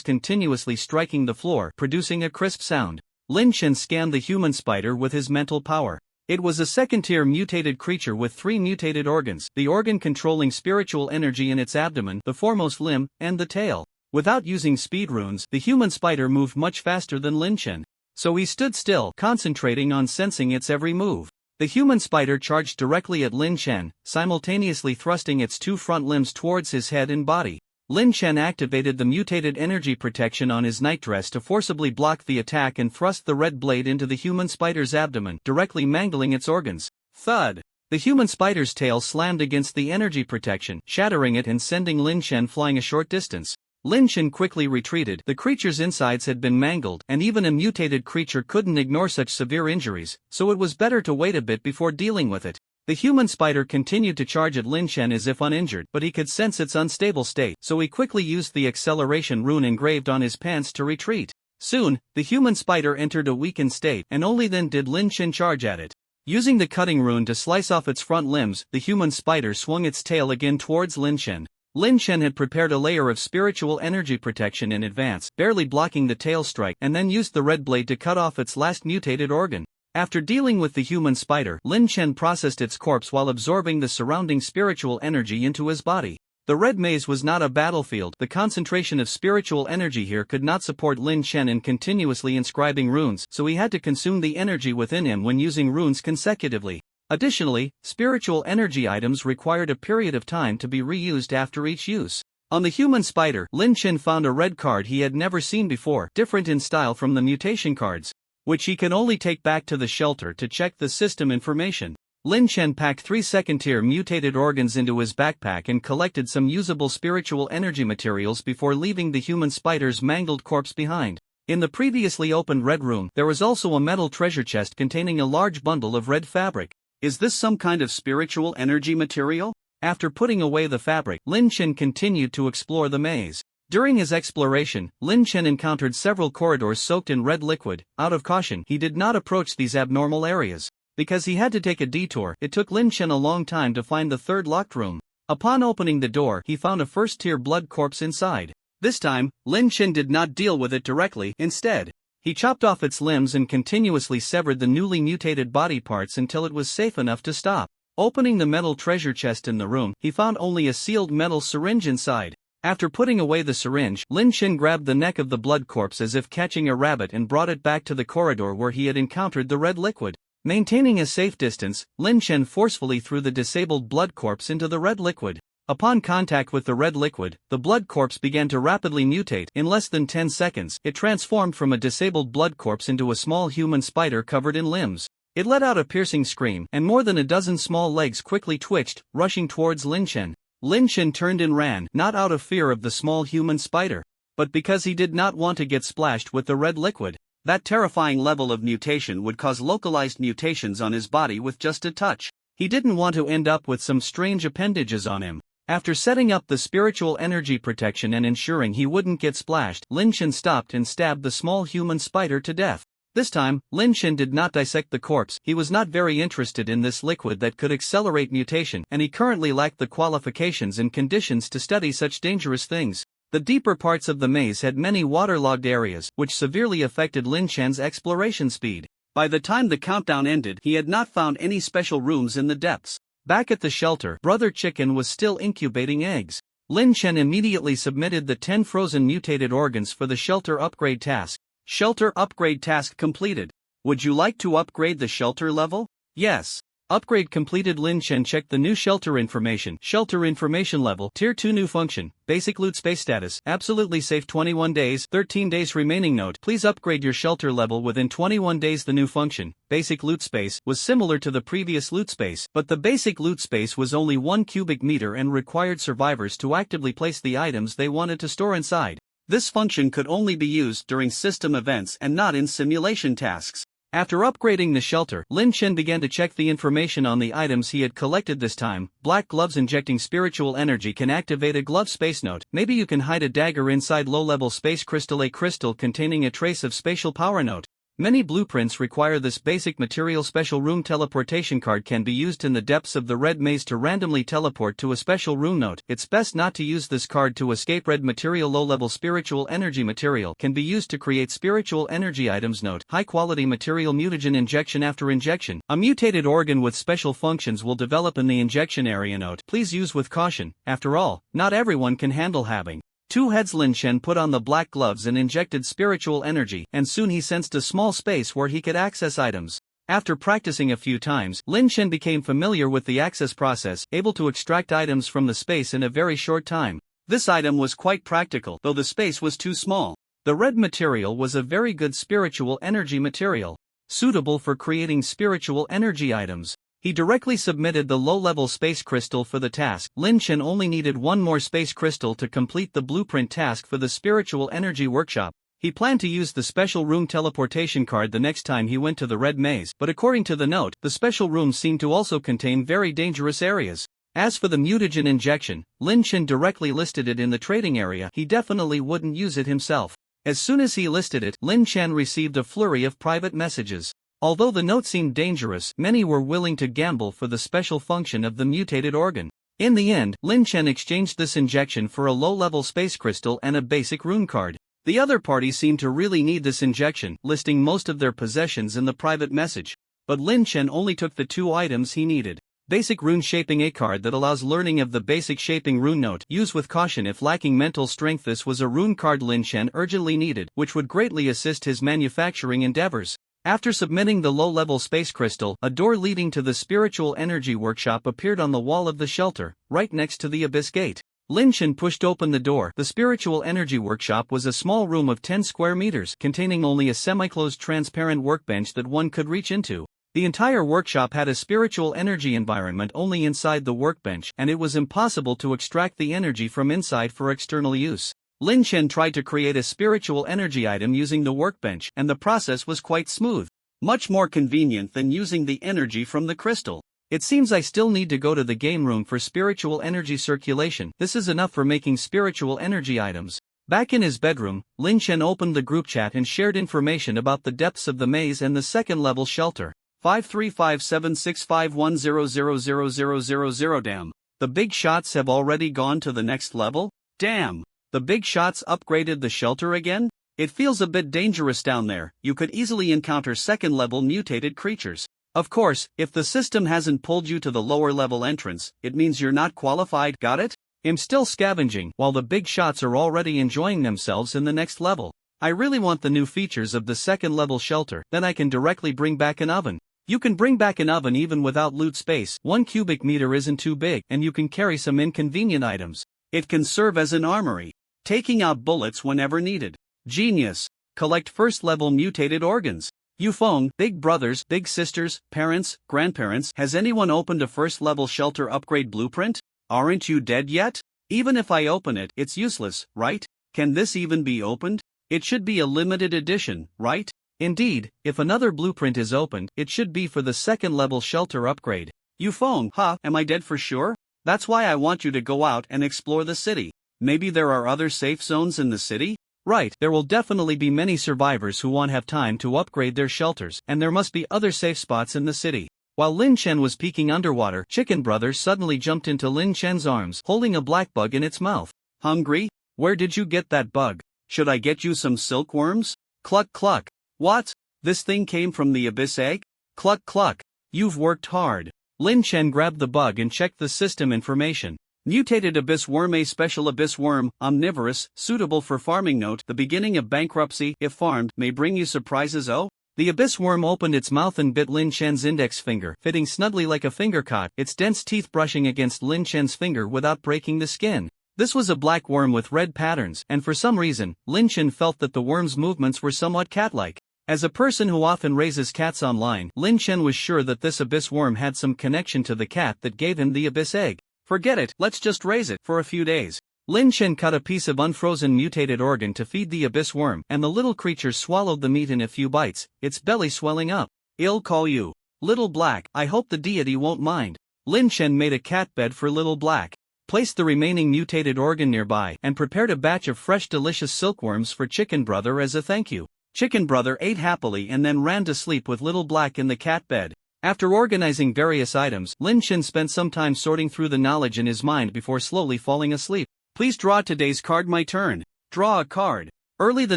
continuously striking the floor, producing a crisp sound. Lin Chen scanned the human spider with his mental power. It was a second-tier mutated creature with 3 mutated organs, the organ controlling spiritual energy in its abdomen, the foremost limb, and the tail. Without using speed runes, the human spider moved much faster than Lin Chen. So he stood still, concentrating on sensing its every move. The human spider charged directly at Lin Chen, simultaneously thrusting its 2 front limbs towards his head and body. Lin Chen activated the mutated energy protection on his nightdress to forcibly block the attack and thrust the red blade into the human spider's abdomen, directly mangling its organs. Thud! The human spider's tail slammed against the energy protection, shattering it and sending Lin Chen flying a short distance. Lin Chen quickly retreated. The creature's insides had been mangled, and even a mutated creature couldn't ignore such severe injuries, so it was better to wait a bit before dealing with it. The human spider continued to charge at Lin Chen as if uninjured, but he could sense its unstable state, so he quickly used the acceleration rune engraved on his pants to retreat. Soon, the human spider entered a weakened state, and only then did Lin Chen charge at it. Using the cutting rune to slice off its front limbs, the human spider swung its tail again towards Lin Chen. Lin Chen had prepared a layer of spiritual energy protection in advance, barely blocking the tail strike, and then used the red blade to cut off its last mutated organ. After dealing with the human spider, Lin Chen processed its corpse while absorbing the surrounding spiritual energy into his body. The red maze was not a battlefield. The concentration of spiritual energy here could not support Lin Chen in continuously inscribing runes, so he had to consume the energy within him when using runes consecutively. Additionally, spiritual energy items required a period of time to be reused after each use. On the human spider, Lin Chen found a red card he had never seen before, different in style from the mutation cards, which he can only take back to the shelter to check the system information. Lin Chen packed 3 second-tier mutated organs into his backpack and collected some usable spiritual energy materials before leaving the human spider's mangled corpse behind. In the previously opened red room, there was also a metal treasure chest containing a large bundle of red fabric. Is this some kind of spiritual energy material? After putting away the fabric, Lin Chen continued to explore the maze. During his exploration, Lin Chen encountered several corridors soaked in red liquid. Out of caution, he did not approach these abnormal areas. Because he had to take a detour, it took Lin Chen a long time to find the third locked room. Upon opening the door, he found a first-tier blood corpse inside. This time, Lin Chen did not deal with it directly. Instead, he chopped off its limbs and continuously severed the newly mutated body parts until it was safe enough to stop. Opening the metal treasure chest in the room, he found only a sealed metal syringe inside. After putting away the syringe, Lin Chen grabbed the neck of the blood corpse as if catching a rabbit and brought it back to the corridor where he had encountered the red liquid. Maintaining a safe distance, Lin Chen forcefully threw the disabled blood corpse into the red liquid. Upon contact with the red liquid, the blood corpse began to rapidly mutate. In less than 10 seconds, it transformed from a disabled blood corpse into a small human spider covered in limbs. It let out a piercing scream, and more than a dozen small legs quickly twitched, rushing towards Lin Chen. Lin Chen turned and ran, not out of fear of the small human spider, but because he did not want to get splashed with the red liquid. That terrifying level of mutation would cause localized mutations on his body with just a touch. He didn't want to end up with some strange appendages on him. After setting up the spiritual energy protection and ensuring he wouldn't get splashed, Lin Chen stopped and stabbed the small human spider to death. This time, Lin Chen did not dissect the corpse. He was not very interested in this liquid that could accelerate mutation, and he currently lacked the qualifications and conditions to study such dangerous things. The deeper parts of the maze had many waterlogged areas, which severely affected Lin Chen's exploration speed. By the time the countdown ended, he had not found any special rooms in the depths. Back at the shelter, Brother Chicken was still incubating eggs. Lin Chen immediately submitted the 10 frozen mutated organs for the shelter upgrade task. Shelter upgrade task completed. Would you like to upgrade the shelter level? Yes. Upgrade completed. Lin Chen checked the new shelter information. Shelter information level, Tier 2 new function, basic loot space status, absolutely safe 21 days, 13 days remaining. Note, please upgrade your shelter level within 21 days. The new function, basic loot space, was similar to the previous loot space, but the basic loot space was only 1 cubic meter and required survivors to actively place the items they wanted to store inside. This function could only be used during system events and not in simulation tasks. After upgrading the shelter, Lin Chen began to check the information on the items he had collected this time. Black gloves injecting spiritual energy can activate a glove space. Note, maybe you can hide a dagger inside low-level space crystal. A crystal containing a trace of spatial power. Note, many blueprints require this basic material. Special room teleportation card can be used in the depths of the red maze to randomly teleport to a special room. Note, it's best not to use this card to escape. Red material low-level spiritual energy material can be used to create spiritual energy items. Note, high-quality material mutagen injection. After injection, a mutated organ with special functions will develop in the injection area. Note, please use with caution. After all, not everyone can handle having 2 heads. Lin Chen put on the black gloves and injected spiritual energy, and soon he sensed a small space where he could access items. After practicing a few times, Lin Chen became familiar with the access process, able to extract items from the space in a very short time. This item was quite practical, though the space was too small. The red material was a very good spiritual energy material, suitable for creating spiritual energy items. He directly submitted the low-level space crystal for the task. Lin Chen only needed 1 more space crystal to complete the blueprint task for the spiritual energy workshop. He planned to use the special room teleportation card the next time he went to the red maze, but according to the note, the special room seemed to also contain very dangerous areas. As for the mutagen injection, Lin Chen directly listed it in the trading area. He definitely wouldn't use it himself. As soon as he listed it, Lin Chen received a flurry of private messages. Although the note seemed dangerous, many were willing to gamble for the special function of the mutated organ. In the end, Lin Chen exchanged this injection for a low-level space crystal and a basic rune card. The other party seemed to really need this injection, listing most of their possessions in the private message. But Lin Chen only took the 2 items he needed. Basic rune shaping, a card that allows learning of the basic shaping rune. Note, use with caution if lacking mental strength. This was a rune card Lin Chen urgently needed, which would greatly assist his manufacturing endeavors. After submitting the low-level space crystal, a door leading to the spiritual energy workshop appeared on the wall of the shelter, right next to the abyss gate. Lin Chen pushed open the door. The spiritual energy workshop was a small room of 10 square meters, containing only a semi-closed transparent workbench that one could reach into. The entire workshop had a spiritual energy environment only inside the workbench, and it was impossible to extract the energy from inside for external use. Lin Chen tried to create a spiritual energy item using the workbench, and the process was quite smooth. Much more convenient than using the energy from the crystal. It seems I still need to go to the game room for spiritual energy circulation. This is enough for making spiritual energy items. Back in his bedroom, Lin Chen opened the group chat and shared information about the depths of the maze and the second-level shelter. 53576510000000. Damn. The big shots have already gone to the next level? Damn. The big shots upgraded the shelter again? It feels a bit dangerous down there. You could easily encounter second-level mutated creatures. Of course, if the system hasn't pulled you to the lower-level entrance, it means you're not qualified. Got it? I'm still scavenging, while the big shots are already enjoying themselves in the next level. I really want the new features of the second-level shelter, then I can directly bring back an oven. You can bring back an oven even without loot space. 1 cubic meter isn't too big, and you can carry some inconvenient items. It can serve as an armory, taking out bullets whenever needed. Genius. Collect first-level mutated organs. Yufeng, big brothers, big sisters, parents, grandparents, has anyone opened a first-level shelter upgrade blueprint? Aren't you dead yet? Even if I open it, it's useless, right? Can this even be opened? It should be a limited edition, right? Indeed, if another blueprint is opened, it should be for the second-level shelter upgrade. Yufeng, am I dead for sure? That's why I want you to go out and explore the city. Maybe there are other safe zones in the city? Right, there will definitely be many survivors who won't have time to upgrade their shelters, and there must be other safe spots in the city. While Lin Chen was peeking underwater, Chicken Brother suddenly jumped into Lin Chen's arms, holding a black bug in its mouth. Hungry? Where did you get that bug? Should I get you some silkworms? Cluck cluck. What? This thing came from the abyss egg? Cluck cluck. You've worked hard. Lin Chen grabbed the bug and checked the system information. Mutated abyss worm, a special abyss worm, omnivorous, suitable for farming. Note, the beginning of bankruptcy, if farmed, may bring you surprises. Oh? The abyss worm opened its mouth and bit Lin Chen's index finger, fitting snugly like a finger caught, its dense teeth brushing against Lin Chen's finger without breaking the skin. This was a black worm with red patterns, and for some reason, Lin Chen felt that the worm's movements were somewhat cat-like. As a person who often raises cats online, Lin Chen was sure that this abyss worm had some connection to the cat that gave him the abyss egg. Forget it, let's just raise it for a few days. Lin Chen cut a piece of unfrozen mutated organ to feed the abyss worm, and the little creature swallowed the meat in a few bites, its belly swelling up. I'll call you Little Black. I hope the deity won't mind. Lin Chen made a cat bed for Little Black, placed the remaining mutated organ nearby, and prepared a batch of fresh delicious silkworms for Chicken Brother as a thank you. Chicken Brother ate happily and then ran to sleep with Little Black in the cat bed. After organizing various items, Lin Chen spent some time sorting through the knowledge in his mind before slowly falling asleep. Please draw today's card. My turn. Draw a card. Early the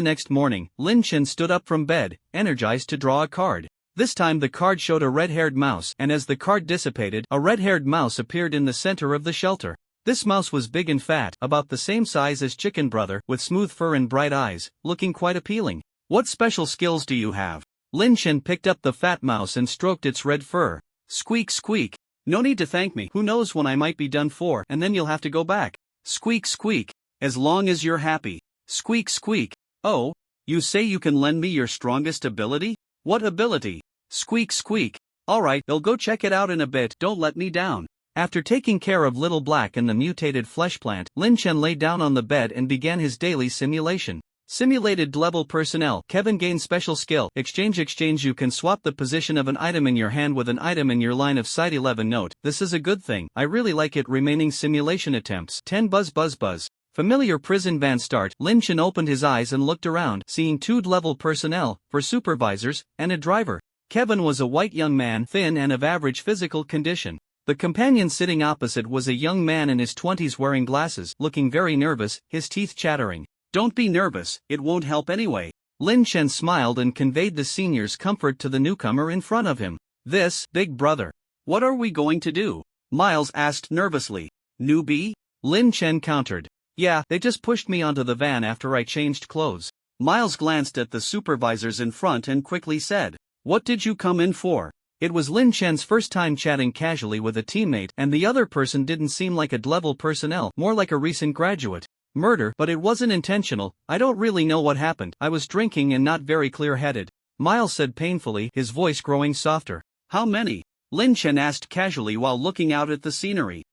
next morning, Lin Chen stood up from bed, energized to draw a card. This time the card showed a red-haired mouse, and as the card dissipated, a red-haired mouse appeared in the center of the shelter. This mouse was big and fat, about the same size as Chicken Brother, with smooth fur and bright eyes, looking quite appealing. What special skills do you have? Lin Chen picked up the fat mouse and stroked its red fur. Squeak squeak. No need to thank me. Who knows when I might be done for, and then you'll have to go back. Squeak squeak. As long as you're happy. Squeak squeak. Oh, you say you can lend me your strongest ability? What ability? Squeak squeak. Alright, I'll go check it out in a bit. Don't let me down. After taking care of Little Black and the mutated flesh plant, Lin Chen lay down on the bed and began his daily simulation. Simulated level personnel. Kevin gains special skill. Exchange. You can swap the position of an item in your hand with an item in your line of sight. 11 Note, this is a good thing. I really like it. Remaining simulation attempts. 10 Buzz. Familiar prison van start. Lin Chen opened his eyes and looked around, seeing 2 level personnel, 4 supervisors, and a driver. Kevin was a white young man, thin and of average physical condition. The companion sitting opposite was a young man in his 20s wearing glasses, looking very nervous, his teeth chattering. Don't be nervous, it won't help anyway. Lin Chen smiled and conveyed the senior's comfort to the newcomer in front of him. This, big brother. What are we going to do? Miles asked nervously. Newbie? Lin Chen countered. Yeah, they just pushed me onto the van after I changed clothes. Miles glanced at the supervisors in front and quickly said, What did you come in for? It was Lin Chen's first time chatting casually with a teammate, and the other person didn't seem like a level personnel, more like a recent graduate. Murder, but it wasn't intentional. I don't really know what happened. I was drinking and not very clear-headed. Miles said painfully, his voice growing softer. How many? Lin Chen asked casually while looking out at the scenery.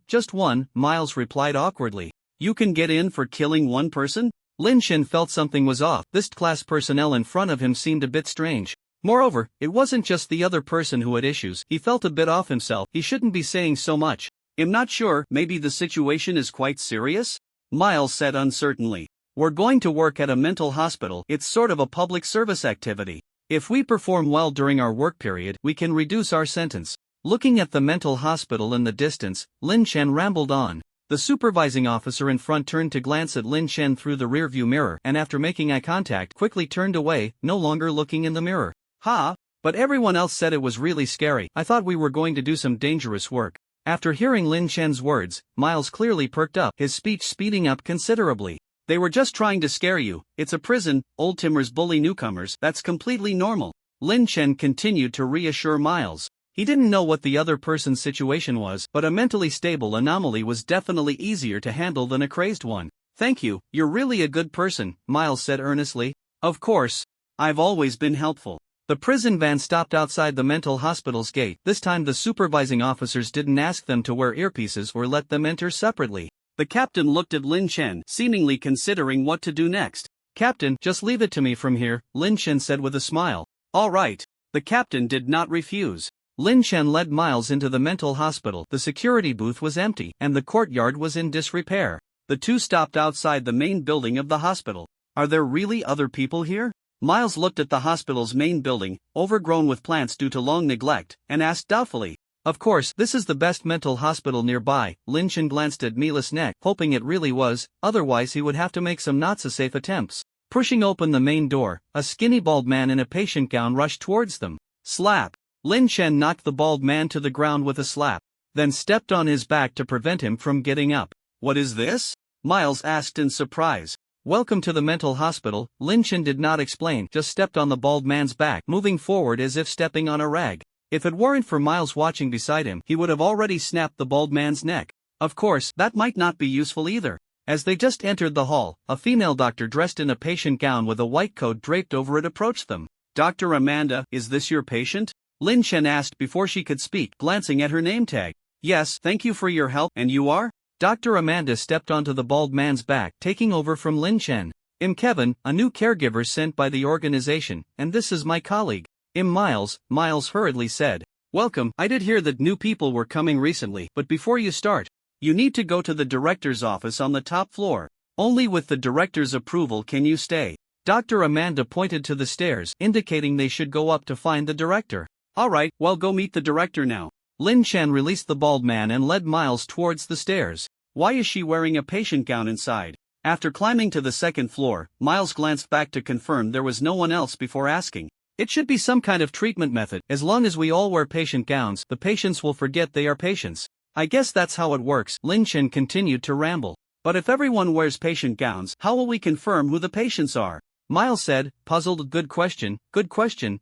Just one, Miles replied awkwardly. You can get in for killing one person? Lin Chen felt something was off. This class personnel in front of him seemed a bit strange. Moreover, it wasn't just the other person who had issues. He felt a bit off himself. He shouldn't be saying so much. I'm not sure, maybe the situation is quite serious? Miles said uncertainly. We're going to work at a mental hospital. It's sort of a public service activity. If we perform well during our work period, we can reduce our sentence. Looking at the mental hospital in the distance, Lin Chen rambled on. The supervising officer in front turned to glance at Lin Chen through the rearview mirror and after making eye contact quickly turned away, no longer looking in the mirror. But everyone else said it was really scary. I thought we were going to do some dangerous work. After hearing Lin Chen's words, Miles clearly perked up, his speech speeding up considerably. They were just trying to scare you. It's a prison, old timers bully newcomers, that's completely normal. Lin Chen continued to reassure Miles. He didn't know what the other person's situation was, but a mentally stable anomaly was definitely easier to handle than a crazed one. Thank you, you're really a good person, Miles said earnestly. Of course. I've always been helpful. The prison van stopped outside the mental hospital's gate. This time the supervising officers didn't ask them to wear earpieces or let them enter separately. The captain looked at Lin Chen, seemingly considering what to do next. Captain, just leave it to me from here, Lin Chen said with a smile. All right. The captain did not refuse. Lin Chen led Miles into the mental hospital. The security booth was empty, and the courtyard was in disrepair. The two stopped outside the main building of the hospital. Are there really other people here? Miles looked at the hospital's main building, overgrown with plants due to long neglect, and asked doubtfully. Of course, this is the best mental hospital nearby. Lin Chen glanced at Mila's neck, hoping it really was, otherwise he would have to make some not-so-safe attempts. Pushing open the main door, a skinny bald man in a patient gown rushed towards them. Slap! Lin Chen knocked the bald man to the ground with a slap, then stepped on his back to prevent him from getting up. What is this? Miles asked in surprise. Welcome to the mental hospital, Lin Chen did not explain, just stepped on the bald man's back, moving forward as if stepping on a rag. If it weren't for Miles watching beside him, he would have already snapped the bald man's neck. Of course, that might not be useful either. As they just entered the hall, a female doctor dressed in a patient gown with a white coat draped over it approached them. Dr. Amanda, is this your patient? Lin Chen asked before she could speak, glancing at her name tag. Yes, thank you for your help, and you are? Dr. Amanda stepped onto the bald man's back, taking over from Lin Chen. I'm Kevin, a new caregiver sent by the organization, and this is my colleague. Miles hurriedly said. Welcome, I did hear that new people were coming recently, but before you start, you need to go to the director's office on the top floor. Only with the director's approval can you stay. Dr. Amanda pointed to the stairs, indicating they should go up to find the director. Alright, well go meet the director now. Lin Chen released the bald man and led Miles towards the stairs. Why is she wearing a patient gown inside? After climbing to the second floor, Miles glanced back to confirm there was no one else before asking. It should be some kind of treatment method. As long as we all wear patient gowns, the patients will forget they are patients. I guess that's how it works, Lin Chen continued to ramble. But if everyone wears patient gowns, how will we confirm who the patients are? Miles said, puzzled. Good question,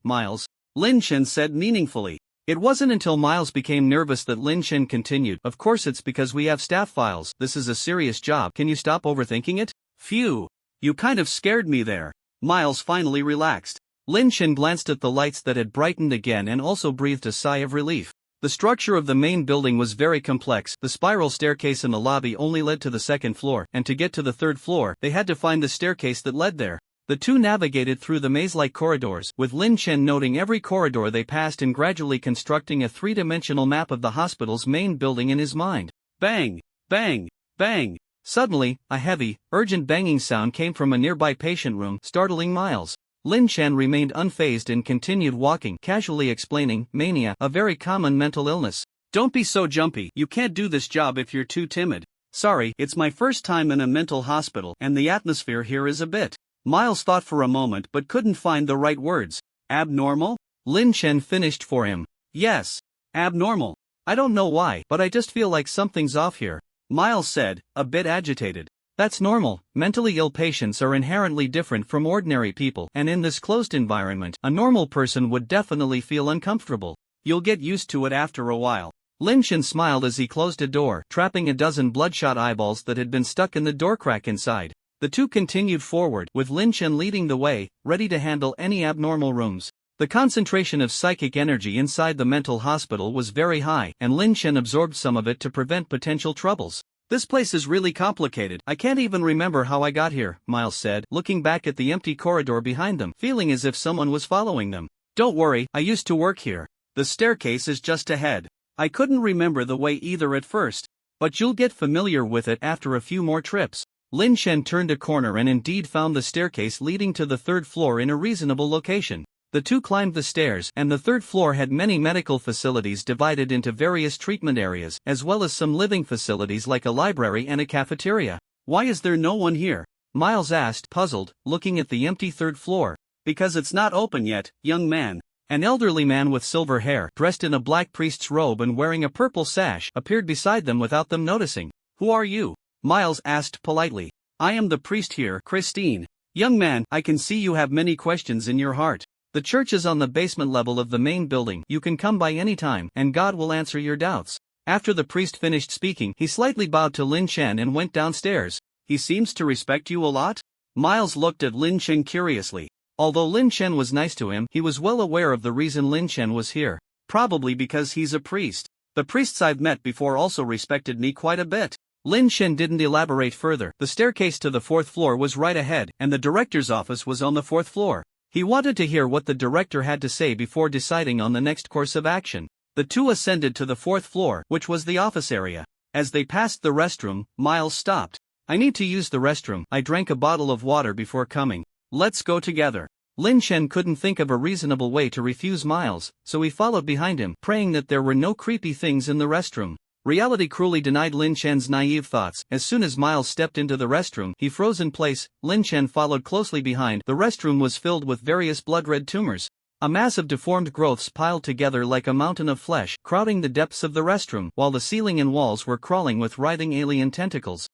Miles. Lin Chen said meaningfully. It wasn't until Miles became nervous that Lin Chen continued. Of course it's because we have staff files. This is a serious job. Can you stop overthinking it? Phew. You kind of scared me there. Miles finally relaxed. Lin Chen glanced at the lights that had brightened again and also breathed a sigh of relief. The structure of the main building was very complex. The spiral staircase in the lobby only led to the second floor, and to get to the third floor, they had to find the staircase that led there. The two navigated through the maze-like corridors, with Lin Chen noting every corridor they passed and gradually constructing a three-dimensional map of the hospital's main building in his mind. Bang! Bang! Bang! Suddenly, a heavy, urgent banging sound came from a nearby patient room, startling Miles. Lin Chen remained unfazed and continued walking, casually explaining, mania, a very common mental illness. Don't be so jumpy, you can't do this job if you're too timid. Sorry, it's my first time in a mental hospital and the atmosphere here is a bit. Miles thought for a moment but couldn't find the right words. Abnormal? Lin Chen finished for him. Yes. Abnormal. I don't know why, but I just feel like something's off here. Miles said, a bit agitated. That's normal. Mentally ill patients are inherently different from ordinary people, and in this closed environment, a normal person would definitely feel uncomfortable. You'll get used to it after a while. Lin Chen smiled as he closed a door, trapping a dozen bloodshot eyeballs that had been stuck in the door crack inside. The two continued forward, with Lin Chen leading the way, ready to handle any abnormal rooms. The concentration of psychic energy inside the mental hospital was very high, and Lin Chen absorbed some of it to prevent potential troubles. This place is really complicated. I can't even remember how I got here, Miles said, looking back at the empty corridor behind them, feeling as if someone was following them. Don't worry, I used to work here. The staircase is just ahead. I couldn't remember the way either at first, but you'll get familiar with it after a few more trips. Lin Chen turned a corner and indeed found the staircase leading to the third floor in a reasonable location. The two climbed the stairs, and the third floor had many medical facilities divided into various treatment areas, as well as some living facilities like a library and a cafeteria. Why is there no one here? Miles asked, puzzled, looking at the empty third floor. Because it's not open yet, young man. An elderly man with silver hair, dressed in a black priest's robe and wearing a purple sash, appeared beside them without them noticing. Who are you? Miles asked politely. I am the priest here, Christine. Young man, I can see you have many questions in your heart. The church is on the basement level of the main building. You can come by any time, and God will answer your doubts. After the priest finished speaking, he slightly bowed to Lin Chen and went downstairs. He seems to respect you a lot? Miles looked at Lin Chen curiously. Although Lin Chen was nice to him, he was well aware of the reason Lin Chen was here. Probably because he's a priest. The priests I've met before also respected me quite a bit. Lin Chen didn't elaborate further. The staircase to the fourth floor was right ahead, and the director's office was on the fourth floor. He wanted to hear what the director had to say before deciding on the next course of action. The two ascended to the fourth floor, which was the office area. As they passed the restroom, Miles stopped. I need to use the restroom. I drank a bottle of water before coming. Let's go together. Lin Chen couldn't think of a reasonable way to refuse Miles, so he followed behind him, praying that there were no creepy things in the restroom. Reality cruelly denied Lin Chen's naive thoughts. As soon as Miles stepped into the restroom, he froze in place. Lin Chen followed closely behind. The restroom was filled with various blood-red tumors. A mass of deformed growths piled together like a mountain of flesh, crowding the depths of the restroom, while the ceiling and walls were crawling with writhing alien tentacles.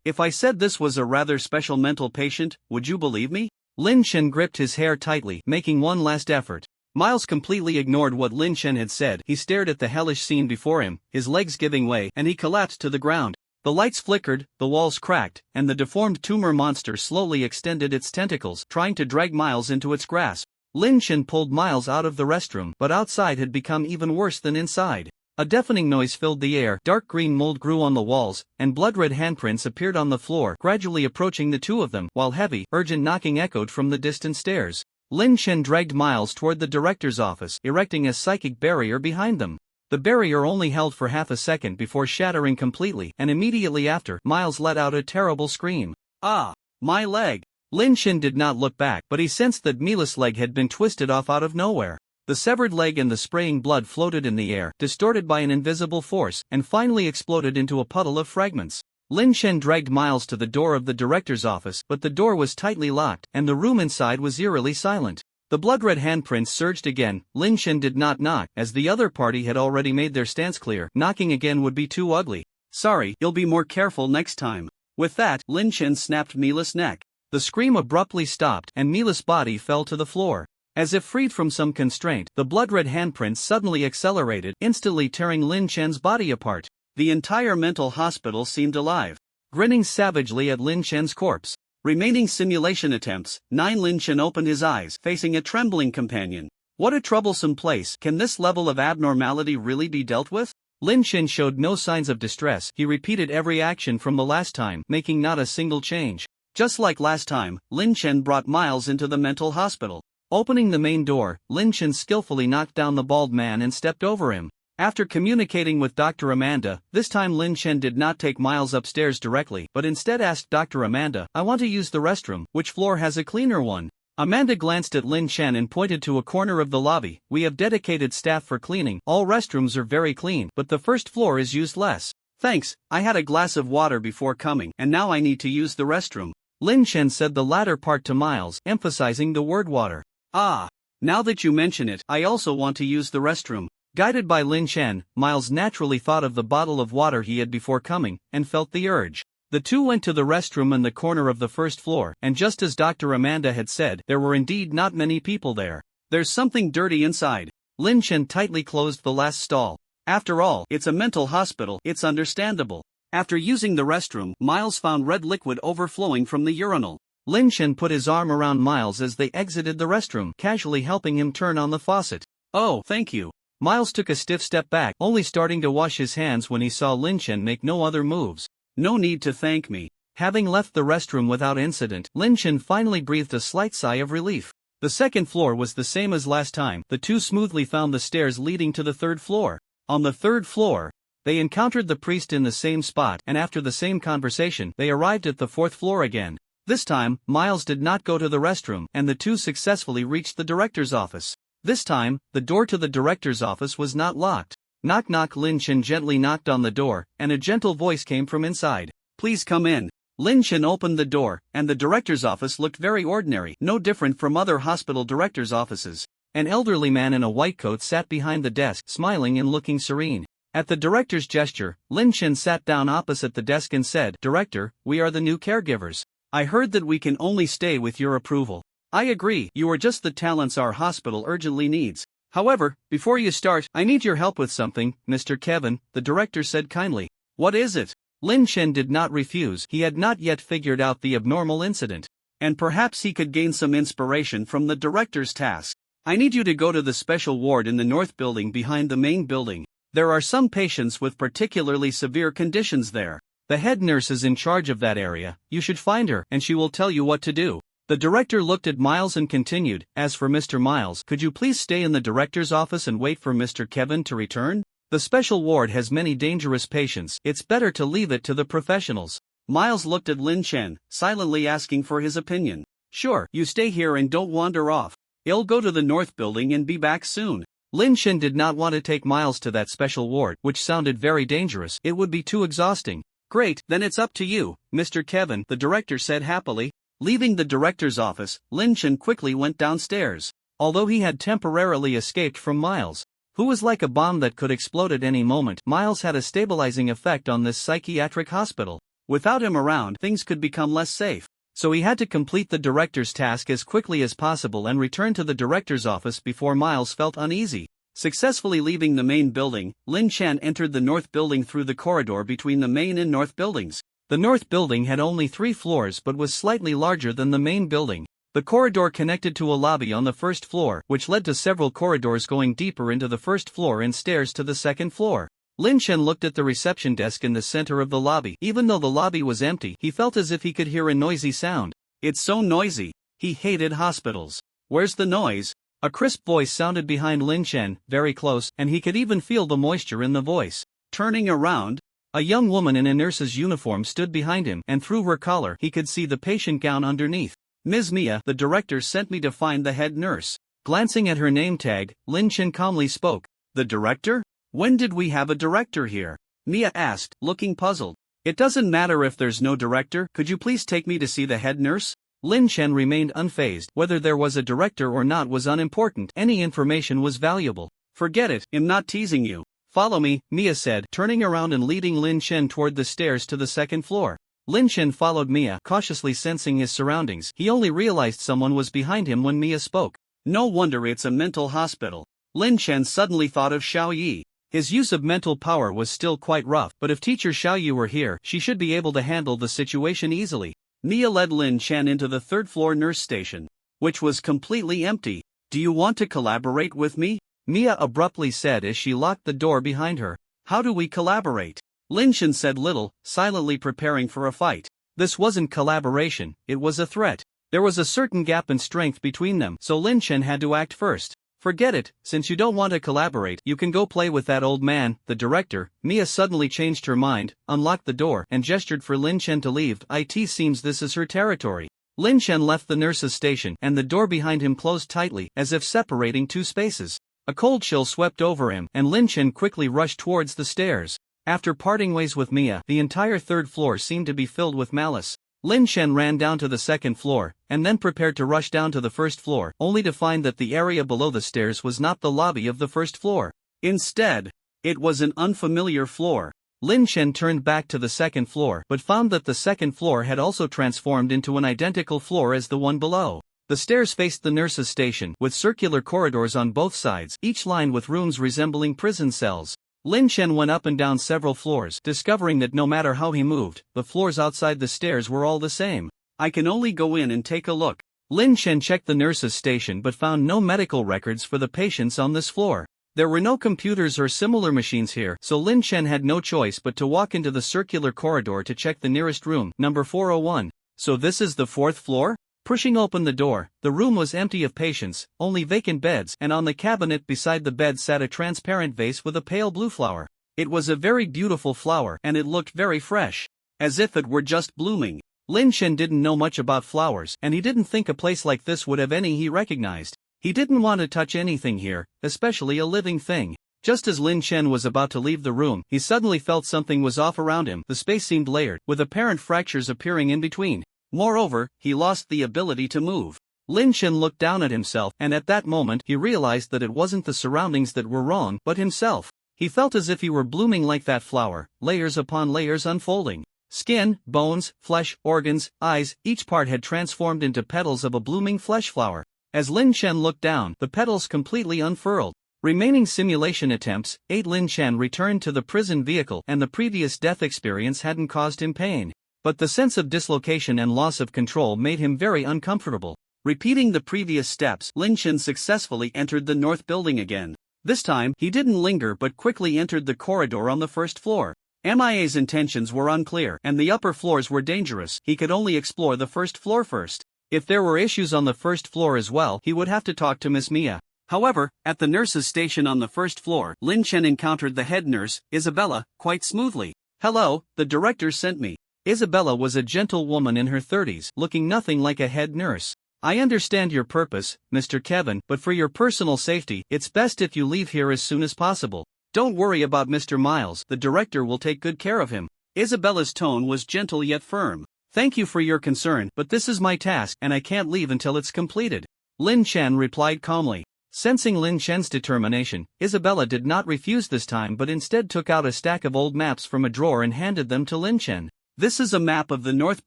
If I said this was a rather special mental patient, would you believe me? Lin Chen gripped his hair tightly, making one last effort. Miles completely ignored what Lin Chen had said. He stared at the hellish scene before him, his legs giving way, and he collapsed to the ground. The lights flickered, the walls cracked, and the deformed tumor monster slowly extended its tentacles, trying to drag Miles into its grasp. Lin Chen pulled Miles out of the restroom, but outside had become even worse than inside. A deafening noise filled the air, dark green mold grew on the walls, and blood-red handprints appeared on the floor, gradually approaching the two of them, while heavy, urgent knocking echoed from the distant stairs. Lin Chen dragged Miles toward the director's office, erecting a psychic barrier behind them. The barrier only held for half a second before shattering completely, and immediately after, Miles let out a terrible scream. Ah! My leg! Lin Chen did not look back, but he sensed that Mila's leg had been twisted off out of nowhere. The severed leg and the spraying blood floated in the air, distorted by an invisible force, and finally exploded into a puddle of fragments. Lin Chen dragged Miles to the door of the director's office, but the door was tightly locked, and the room inside was eerily silent. The blood-red handprints surged again. Lin Chen did not knock, as the other party had already made their stance clear. Knocking again would be too ugly. Sorry, you'll be more careful next time. With that, Lin Chen snapped Mila's neck. The scream abruptly stopped, and Mila's body fell to the floor. As if freed from some constraint, the blood-red handprints suddenly accelerated, instantly tearing Lin Chen's body apart. The entire mental hospital seemed alive, grinning savagely at Lin Chen's corpse. Remaining simulation attempts, 9. Lin Chen opened his eyes, facing a trembling companion. What a troublesome place. Can this level of abnormality really be dealt with? Lin Chen showed no signs of distress. He repeated every action from the last time, making not a single change. Just like last time, Lin Chen brought Miles into the mental hospital. Opening the main door, Lin Chen skillfully knocked down the bald man and stepped over him. After communicating with Dr. Amanda, this time Lin Chen did not take Miles upstairs directly, but instead asked Dr. Amanda, I want to use the restroom, which floor has a cleaner one? Amanda glanced at Lin Chen and pointed to a corner of the lobby. We have dedicated staff for cleaning. All restrooms are very clean, but the first floor is used less. Thanks, I had a glass of water before coming, and now I need to use the restroom. Lin Chen said the latter part to Miles, emphasizing the word water. Ah, now that you mention it, I also want to use the restroom. Guided by Lin Chen, Miles naturally thought of the bottle of water he had before coming, and felt the urge. The two went to the restroom in the corner of the first floor, and just as Dr. Amanda had said, there were indeed not many people there. There's something dirty inside. Lin Chen tightly closed the last stall. After all, it's a mental hospital, it's understandable. After using the restroom, Miles found red liquid overflowing from the urinal. Lin Chen put his arm around Miles as they exited the restroom, casually helping him turn on the faucet. Oh, thank you. Miles took a stiff step back, only starting to wash his hands when he saw Lin Chen make no other moves. No need to thank me. Having left the restroom without incident, Lin Chen finally breathed a slight sigh of relief. The second floor was the same as last time. The two smoothly found the stairs leading to the third floor. On the third floor, they encountered the priest in the same spot, and after the same conversation, they arrived at the fourth floor again. This time, Miles did not go to the restroom, and the two successfully reached the director's office. This time, the door to the director's office was not locked. Knock knock. Lin Chen gently knocked on the door, and a gentle voice came from inside. Please come in. Lin Chen opened the door, and the director's office looked very ordinary, no different from other hospital directors' offices. An elderly man in a white coat sat behind the desk, smiling and looking serene. At the director's gesture, Lin Chen sat down opposite the desk and said, Director, we are the new caregivers. I heard that we can only stay with your approval. I agree, you are just the talents our hospital urgently needs. However, before you start, I need your help with something, Mr. Kevin, the director said kindly. What is it? Lin Chen did not refuse. He had not yet figured out the abnormal incident. And perhaps he could gain some inspiration from the director's task. I need you to go to the special ward in the north building behind the main building. There are some patients with particularly severe conditions there. The head nurse is in charge of that area. You should find her, and she will tell you what to do. The director looked at Miles and continued, As for Mr. Miles, could you please stay in the director's office and wait for Mr. Kevin to return? The special ward has many dangerous patients. It's better to leave it to the professionals. Miles looked at Lin Chen, silently asking for his opinion. Sure, you stay here and don't wander off. I'll go to the north building and be back soon. Lin Chen did not want to take Miles to that special ward, which sounded very dangerous. It would be too exhausting. Great, then it's up to you, Mr. Kevin, the director said happily. Leaving the director's office, Lin Chen quickly went downstairs. Although he had temporarily escaped from Miles, who was like a bomb that could explode at any moment, Miles had a stabilizing effect on this psychiatric hospital. Without him around, things could become less safe. So he had to complete the director's task as quickly as possible and return to the director's office before Miles felt uneasy. Successfully leaving the main building, Lin Chen entered the north building through the corridor between the main and north buildings. The north building had only 3 floors but was slightly larger than the main building. The corridor connected to a lobby on the first floor, which led to several corridors going deeper into the first floor and stairs to the second floor. Lin Chen looked at the reception desk in the center of the lobby. Even though the lobby was empty, he felt as if he could hear a noisy sound. It's so noisy. He hated hospitals. Where's the noise? A crisp voice sounded behind Lin Chen, very close, and he could even feel the moisture in the voice. Turning around, a young woman in a nurse's uniform stood behind him, and through her collar he could see the patient gown underneath. Ms. Mia, the director sent me to find the head nurse. Glancing at her name tag, Lin Chen calmly spoke. The director? When did we have a director here? Mia asked, looking puzzled. It doesn't matter if there's no director, could you please take me to see the head nurse? Lin Chen remained unfazed. Whether there was a director or not was unimportant. Any information was valuable. Forget it, I'm not teasing you. Follow me, Mia said, turning around and leading Lin Chen toward the stairs to the second floor. Lin Chen followed Mia, cautiously sensing his surroundings. He only realized someone was behind him when Mia spoke. No wonder it's a mental hospital. Lin Chen suddenly thought of Xiao Yi. His use of mental power was still quite rough, but if teacher Xiao Yi were here, she should be able to handle the situation easily. Mia led Lin Chen into the third-floor nurse station, which was completely empty. Do you want to collaborate with me? Mia abruptly said as she locked the door behind her. How do we collaborate? Lin Chen said little, silently preparing for a fight. This wasn't collaboration, it was a threat. There was a certain gap in strength between them, so Lin Chen had to act first. Forget it, since you don't want to collaborate, you can go play with that old man, the director. Mia suddenly changed her mind, unlocked the door, and gestured for Lin Chen to leave. It seems this is her territory. Lin Chen left the nurse's station, and the door behind him closed tightly, as if separating 2 spaces. A cold chill swept over him, and Lin Chen quickly rushed towards the stairs. After parting ways with Mia, the entire third floor seemed to be filled with malice. Lin Chen ran down to the second floor, and then prepared to rush down to the first floor, only to find that the area below the stairs was not the lobby of the first floor. Instead, it was an unfamiliar floor. Lin Chen turned back to the second floor, but found that the second floor had also transformed into an identical floor as the one below. The stairs faced the nurse's station, with circular corridors on both sides, each lined with rooms resembling prison cells. Lin Chen went up and down several floors, discovering that no matter how he moved, the floors outside the stairs were all the same. I can only go in and take a look. Lin Chen checked the nurse's station but found no medical records for the patients on this floor. There were no computers or similar machines here, so Lin Chen had no choice but to walk into the circular corridor to check the nearest room, number 401. So this is the 4th floor? Pushing open the door, the room was empty of patients, only vacant beds, and on the cabinet beside the bed sat a transparent vase with a pale blue flower. It was a very beautiful flower, and it looked very fresh, as if it were just blooming. Lin Chen didn't know much about flowers, and he didn't think a place like this would have any he recognized. He didn't want to touch anything here, especially a living thing. Just as Lin Chen was about to leave the room, he suddenly felt something was off around him. The space seemed layered, with apparent fractures appearing in between. Moreover, he lost the ability to move. Lin Chen looked down at himself, and at that moment he realized that it wasn't the surroundings that were wrong, but himself. He felt as if he were blooming like that flower, layers upon layers unfolding. Skin, bones, flesh, organs, eyes, each part had transformed into petals of a blooming flesh flower. As Lin Chen looked down, the petals completely unfurled. Remaining simulation attempts, Lin Chen returned to the prison vehicle, and the previous death experience hadn't caused him pain. But the sense of dislocation and loss of control made him very uncomfortable. Repeating the previous steps, Lin Chen successfully entered the north building again. This time, he didn't linger but quickly entered the corridor on the first floor. MIA's intentions were unclear, and the upper floors were dangerous. He could only explore the first floor first. If there were issues on the first floor as well, he would have to talk to Miss Mia. However, at the nurse's station on the first floor, Lin Chen encountered the head nurse, Isabella, quite smoothly. Hello, the director sent me. Isabella was a gentle woman in her 30s, looking nothing like a head nurse. I understand your purpose, Mr. Kevin, but for your personal safety, it's best if you leave here as soon as possible. Don't worry about Mr. Miles, the director will take good care of him. Isabella's tone was gentle yet firm. Thank you for your concern, but this is my task and I can't leave until it's completed. Lin Chen replied calmly. Sensing Lin Chen's determination, Isabella did not refuse this time but instead took out a stack of old maps from a drawer and handed them to Lin Chen. This is a map of the North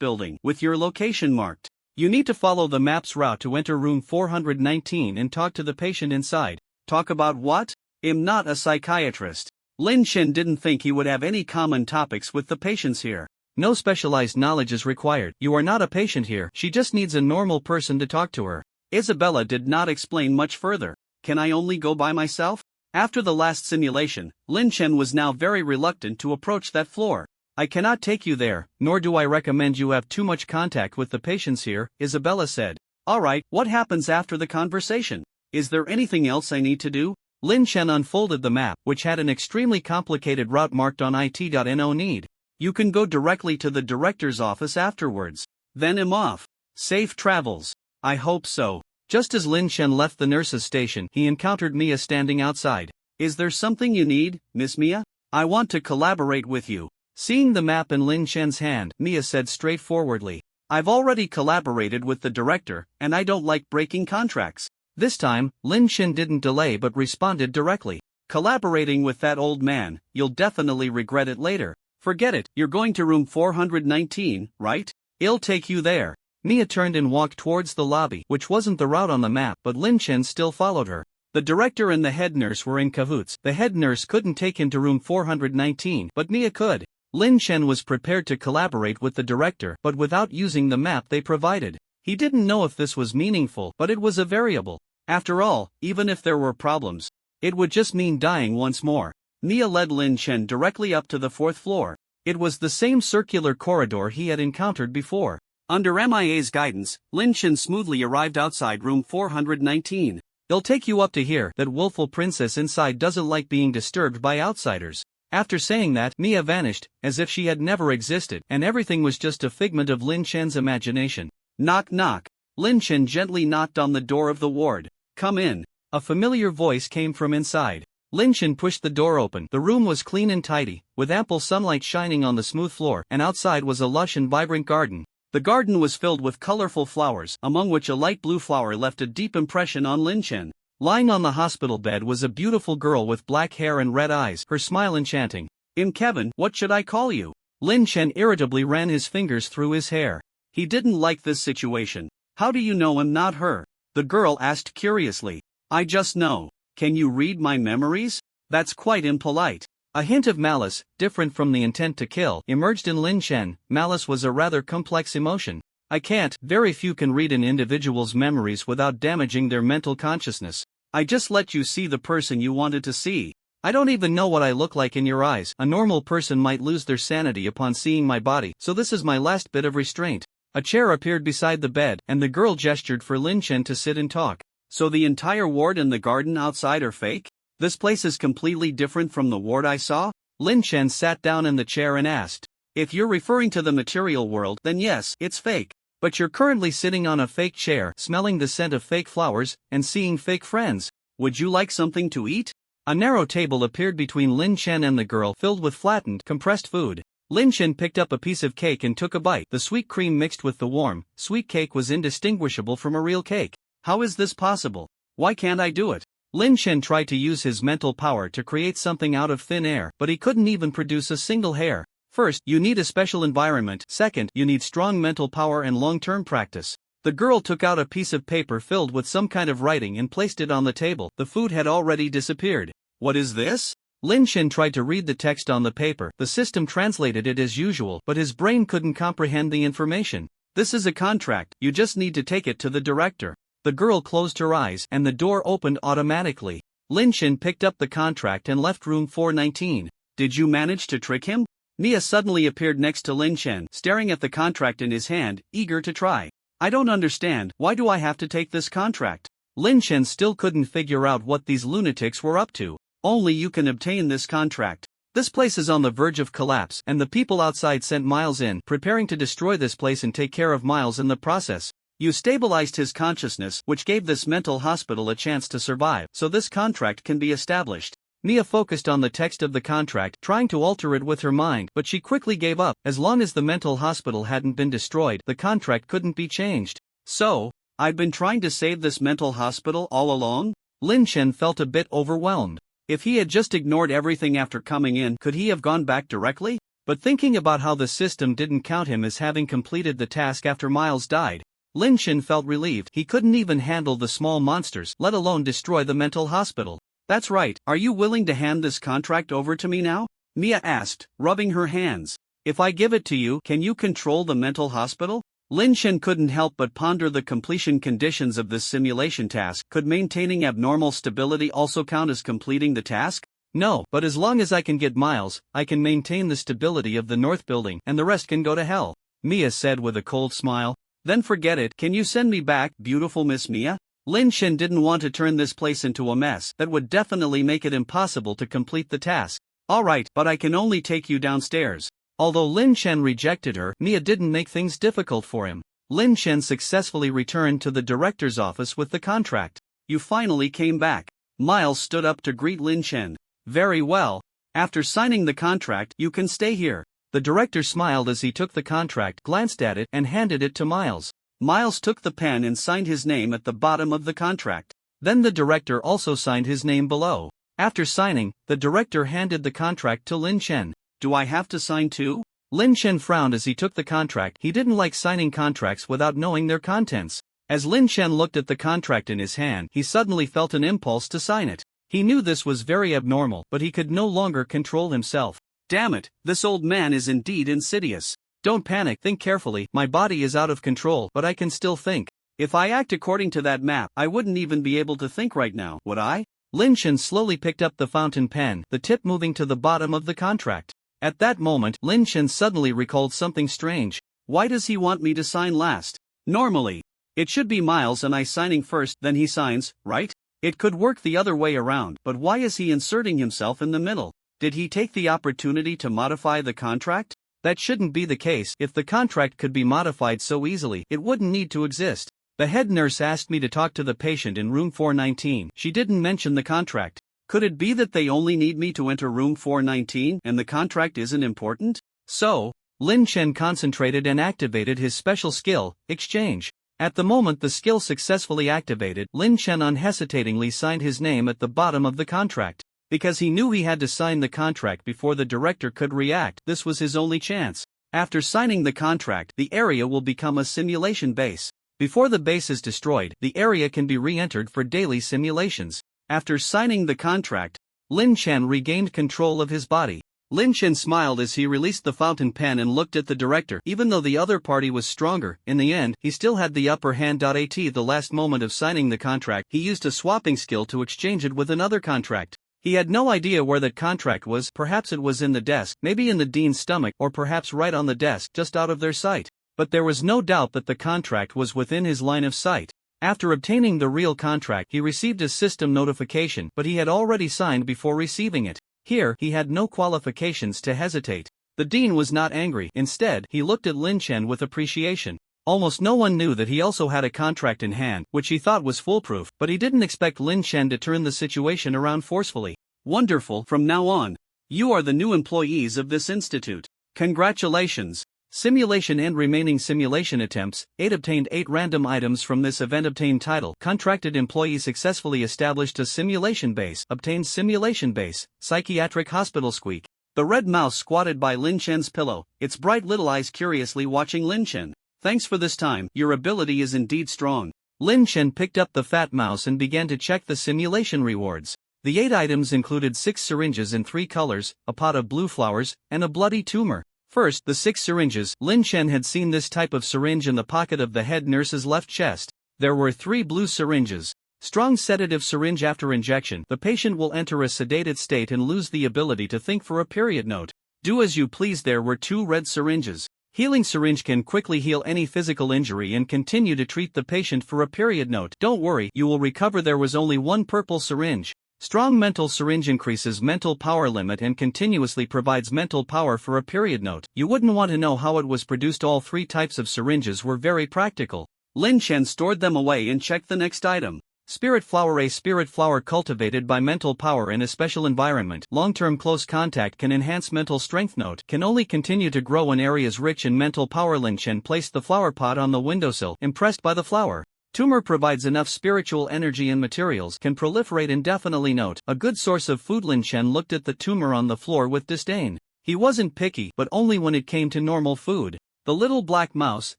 Building, with your location marked. You need to follow the map's route to enter room 419 and talk to the patient inside. Talk about what? I'm not a psychiatrist. Lin Chen didn't think he would have any common topics with the patients here. No specialized knowledge is required. You are not a patient here, she just needs a normal person to talk to her. Isabella did not explain much further. Can I only go by myself? After the last simulation, Lin Chen was now very reluctant to approach that floor. I cannot take you there, nor do I recommend you have too much contact with the patients here, Isabella said. Alright, what happens after the conversation? Is there anything else I need to do? Lin Chen unfolded the map, which had an extremely complicated route marked on it.no need. You can go directly to the director's office afterwards. Then I'm off. Safe travels. I hope so. Just as Lin Chen left the nurse's station, he encountered Mia standing outside. Is there something you need, Miss Mia? I want to collaborate with you. Seeing the map in Lin Chen's hand, Mia said straightforwardly. I've already collaborated with the director, and I don't like breaking contracts. This time, Lin Chen didn't delay but responded directly. Collaborating with that old man, you'll definitely regret it later. Forget it, you're going to room 419, right? I'll take you there. Mia turned and walked towards the lobby, which wasn't the route on the map, but Lin Chen still followed her. The director and the head nurse were in cahoots. The head nurse couldn't take him to room 419, but Mia could. Lin Chen was prepared to collaborate with the director, but without using the map they provided. He didn't know if this was meaningful, but it was a variable. After all, even if there were problems, it would just mean dying once more. Mia led Lin Chen directly up to the 4th floor. It was the same circular corridor he had encountered before. Under MIA's guidance, Lin Chen smoothly arrived outside room 419. They'll take you up to here. That willful princess inside doesn't like being disturbed by outsiders. After saying that, Mia vanished, as if she had never existed, and everything was just a figment of Lin Chen's imagination. Knock knock. Lin Chen gently knocked on the door of the ward. Come in. A familiar voice came from inside. Lin Chen pushed the door open. The room was clean and tidy, with ample sunlight shining on the smooth floor, and outside was a lush and vibrant garden. The garden was filled with colorful flowers, among which a light blue flower left a deep impression on Lin Chen. Lying on the hospital bed was a beautiful girl with black hair and red eyes, her smile enchanting. Kevin, what should I call you? Lin Chen irritably ran his fingers through his hair. He didn't like this situation. How do you know I'm not her? The girl asked curiously. I just know. Can you read my memories? That's quite impolite. A hint of malice, different from the intent to kill, emerged in Lin Chen. Malice was a rather complex emotion. I can't. Very few can read an individual's memories without damaging their mental consciousness. I just let you see the person you wanted to see. I don't even know what I look like in your eyes. A normal person might lose their sanity upon seeing my body, so this is my last bit of restraint. A chair appeared beside the bed, and the girl gestured for Lin Chen to sit and talk. So the entire ward and the garden outside are fake? This place is completely different from the ward I saw? Lin Chen sat down in the chair and asked. If you're referring to the material world, then yes, it's fake. But you're currently sitting on a fake chair, smelling the scent of fake flowers, and seeing fake friends. Would you like something to eat? A narrow table appeared between Lin Chen and the girl, filled with flattened, compressed food. Lin Chen picked up a piece of cake and took a bite. The sweet cream mixed with the warm, sweet cake was indistinguishable from a real cake. How is this possible? Why can't I do it? Lin Chen tried to use his mental power to create something out of thin air, but he couldn't even produce a single hair. First, you need a special environment. Second, you need strong mental power and long-term practice. The girl took out a piece of paper filled with some kind of writing and placed it on the table. The food had already disappeared. What is this? Lin Chen tried to read the text on the paper. The system translated it as usual, but his brain couldn't comprehend the information. This is a contract. You just need to take it to the director. The girl closed her eyes, and the door opened automatically. Lin Chen picked up the contract and left room 419. Did you manage to trick him? Mia suddenly appeared next to Lin Chen, staring at the contract in his hand, eager to try. I don't understand, why do I have to take this contract? Lin Chen still couldn't figure out what these lunatics were up to. Only you can obtain this contract. This place is on the verge of collapse, and the people outside sent Miles in, preparing to destroy this place and take care of Miles in the process. You stabilized his consciousness, which gave this mental hospital a chance to survive, so this contract can be established. Mia focused on the text of the contract, trying to alter it with her mind, but she quickly gave up. As long as the mental hospital hadn't been destroyed, the contract couldn't be changed. So, I'd been trying to save this mental hospital all along? Lin Chen felt a bit overwhelmed. If he had just ignored everything after coming in, could he have gone back directly? But thinking about how the system didn't count him as having completed the task after Miles died, Lin Chen felt relieved. He couldn't even handle the small monsters, let alone destroy the mental hospital. That's right, are you willing to hand this contract over to me now? Mia asked, rubbing her hands. If I give it to you, can you control the mental hospital? Lin Chen couldn't help but ponder the completion conditions of this simulation task. Could maintaining abnormal stability also count as completing the task? No, but as long as I can get Miles, I can maintain the stability of the North Building, and the rest can go to hell, Mia said with a cold smile. Then forget it. Can you send me back, beautiful Miss Mia? Lin Chen didn't want to turn this place into a mess. That would definitely make it impossible to complete the task. Alright, but I can only take you downstairs. Although Lin Chen rejected her, Mia didn't make things difficult for him. Lin Chen successfully returned to the director's office with the contract. You finally came back. Miles stood up to greet Lin Chen. Very well. After signing the contract, you can stay here. The director smiled as he took the contract, glanced at it, and handed it to Miles. Miles took the pen and signed his name at the bottom of the contract. Then the director also signed his name below. After signing, the director handed the contract to Lin Chen. Do I have to sign too? Lin Chen frowned as he took the contract. He didn't like signing contracts without knowing their contents. As Lin Chen looked at the contract in his hand, he suddenly felt an impulse to sign it. He knew this was very abnormal, but he could no longer control himself. Damn it, this old man is indeed insidious. Don't panic, think carefully. My body is out of control, but I can still think. If I act according to that map, I wouldn't even be able to think right now, would I? Lin Chen slowly picked up the fountain pen, the tip moving to the bottom of the contract. At that moment, Lin Chen suddenly recalled something strange. Why does he want me to sign last? Normally, it should be Miles and I signing first, then he signs, right? It could work the other way around, but why is he inserting himself in the middle? Did he take the opportunity to modify the contract? That shouldn't be the case. If the contract could be modified so easily, it wouldn't need to exist. The head nurse asked me to talk to the patient in room 419. She didn't mention the contract. Could it be that they only need me to enter room 419 and the contract isn't important? So, Lin Chen concentrated and activated his special skill, Exchange. At the moment the skill successfully activated, Lin Chen unhesitatingly signed his name at the bottom of the contract. Because he knew he had to sign the contract before the director could react, this was his only chance. After signing the contract, the area will become a simulation base. Before the base is destroyed, the area can be re-entered for daily simulations. After signing the contract, Lin Chen regained control of his body. Lin Chen smiled as he released the fountain pen and looked at the director. Even though the other party was stronger, in the end, he still had the upper hand. At the last moment of signing the contract, he used a swapping skill to exchange it with another contract. He had no idea where that contract was. Perhaps it was in the desk, maybe in the dean's stomach, or perhaps right on the desk, just out of their sight. But there was no doubt that the contract was within his line of sight. After obtaining the real contract, he received a system notification, but he had already signed before receiving it. Here, he had no qualifications to hesitate. The dean was not angry. Instead, he looked at Lin Chen with appreciation. Almost no one knew that he also had a contract in hand, which he thought was foolproof, but he didn't expect Lin Chen to turn the situation around forcefully. Wonderful, from now on, you are the new employees of this institute. Congratulations. Simulation and remaining simulation attempts. 8 obtained 8 random items from this event. Obtained title. Contracted employee successfully established a simulation base. Obtained simulation base. Psychiatric hospital. Squeak. The red mouse squatted by Lin Chen's pillow, its bright little eyes curiously watching Lin Chen. Thanks for this time, your ability is indeed strong. Lin Chen picked up the fat mouse and began to check the simulation rewards. The 8 items included 6 syringes in 3 colors, a pot of blue flowers, and a bloody tumor. First, the 6 syringes. Lin Chen had seen this type of syringe in the pocket of the head nurse's left chest. There were 3 blue syringes. Strong sedative syringe. After injection, the patient will enter a sedated state and lose the ability to think for a period. Note. Do as you please. There were 2 red syringes. Healing syringe can quickly heal any physical injury and continue to treat the patient for a period. Note. Don't worry, you will recover. There was only 1 purple syringe. Strong mental syringe increases mental power limit and continuously provides mental power for a period. Note: you wouldn't want to know how it was produced. All three types of syringes were very practical. Lin Chen stored them away and checked the next item. Spirit flower. A spirit flower cultivated by mental power in a special environment. Long-term close contact can enhance mental strength. Note: can only continue to grow in areas rich in mental power. Lin Chen placed the flower pot on the windowsill, impressed by the flower. Tumor provides enough spiritual energy and materials, can proliferate indefinitely. Note: a good source of food. Lin Chen looked at the tumor on the floor with disdain. He wasn't picky, but only when it came to normal food. The little black mouse,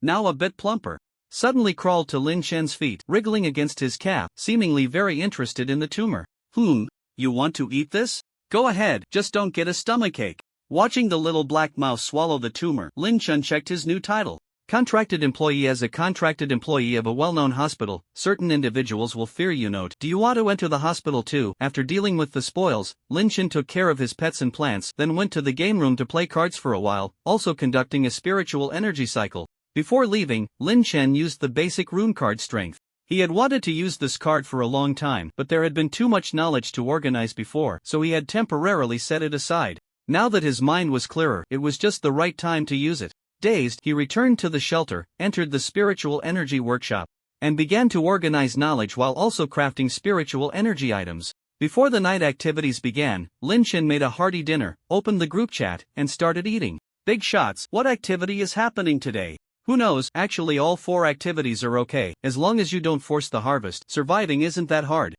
now a bit plumper, suddenly crawled to Lin Chen's feet, wriggling against his calf, seemingly very interested in the tumor. You want to eat this? Go ahead, just don't get a stomachache. Watching the little black mouse swallow the tumor, Lin Chen checked his new title. Contracted employee. As a contracted employee of a well-known hospital, certain individuals will fear you. Note: do you want to enter the hospital too? After dealing with the spoils, Lin Chen took care of his pets and plants, then went to the game room to play cards for a while, also conducting a spiritual energy cycle. Before leaving, Lin Chen used the basic rune card strength. He had wanted to use this card for a long time, but there had been too much knowledge to organize before, so he had temporarily set it aside. Now that his mind was clearer, it was just the right time to use it. Dazed, he returned to the shelter, entered the spiritual energy workshop, and began to organize knowledge while also crafting spiritual energy items. Before the night activities began, Lin Chen made a hearty dinner, opened the group chat, and started eating. Big shots. What activity is happening today? Who knows? Actually, all 4 activities are okay, as long as you don't force the harvest. Surviving isn't that hard.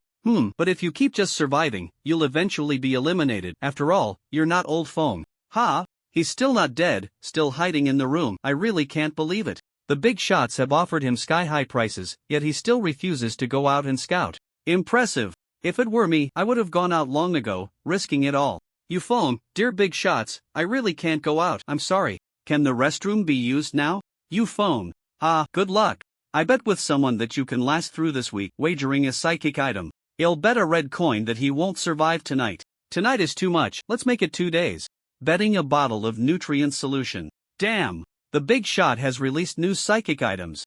But if you keep just surviving, you'll eventually be eliminated. After all, you're not old phone. He's still not dead, still hiding in the room. I really can't believe it. The big shots have offered him sky-high prices, yet he still refuses to go out and scout. Impressive. If it were me, I would have gone out long ago, risking it all. You phone, dear big shots, I really can't go out. I'm sorry. Can the restroom be used now? You phone. Good luck. I bet with someone that you can last through this week, wagering a psychic item. He'll bet a red coin that he won't survive tonight. Tonight is too much, let's make it 2 days. Betting a bottle of nutrient solution. Damn! The big shot has released new psychic items.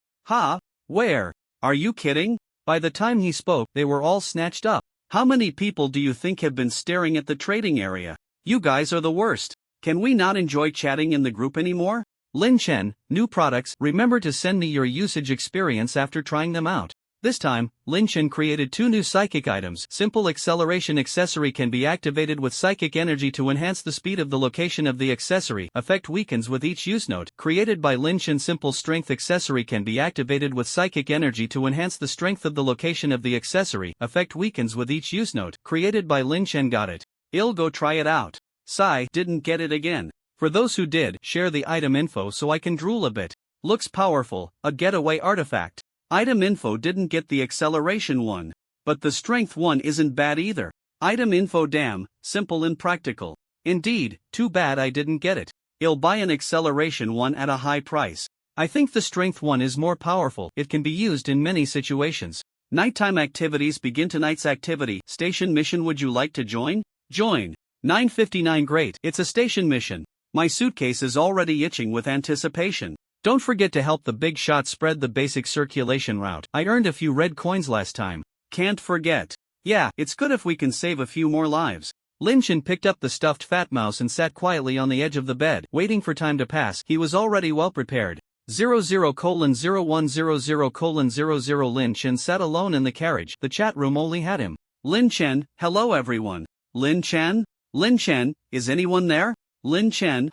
Where? Are you kidding? By the time he spoke, they were all snatched up. How many people do you think have been staring at the trading area? You guys are the worst. Can we not enjoy chatting in the group anymore? Lin Chen, new products. Remember to send me your usage experience after trying them out. This time, Lin Chen created 2 new psychic items. Simple acceleration accessory can be activated with psychic energy to enhance the speed of the location of the accessory. Effect weakens with each use. Note: created by Lin Chen. Simple strength accessory can be activated with psychic energy to enhance the strength of the location of the accessory. Effect weakens with each use. Note: created by Lin Chen. Got it. I'll go try it out. Sigh, didn't get it again. For those who did, share the item info so I can drool a bit. Looks powerful, a getaway artifact. Item info didn't get the acceleration one. But the strength one isn't bad either. Item info. Damn, simple and practical. Indeed, too bad I didn't get it. I'll buy an acceleration one at a high price. I think the strength one is more powerful. It can be used in many situations. Nighttime activities begin. Tonight's activity, station mission. Would you like to join? Join. 9:59. Great, it's a station mission. My suitcase is already itching with anticipation. Don't forget to help the big shot spread the basic circulation route. I earned a few red coins last time. Can't forget. Yeah, it's good if we can save a few more lives. Lin Chen picked up the stuffed fat mouse and sat quietly on the edge of the bed, waiting for time to pass. He was already well prepared. 00:0100:00. Lin Chen sat alone in the carriage. The chat room only had him. Lin Chen, hello everyone. Lin Chen? Lin Chen, is anyone there? Lin Chen,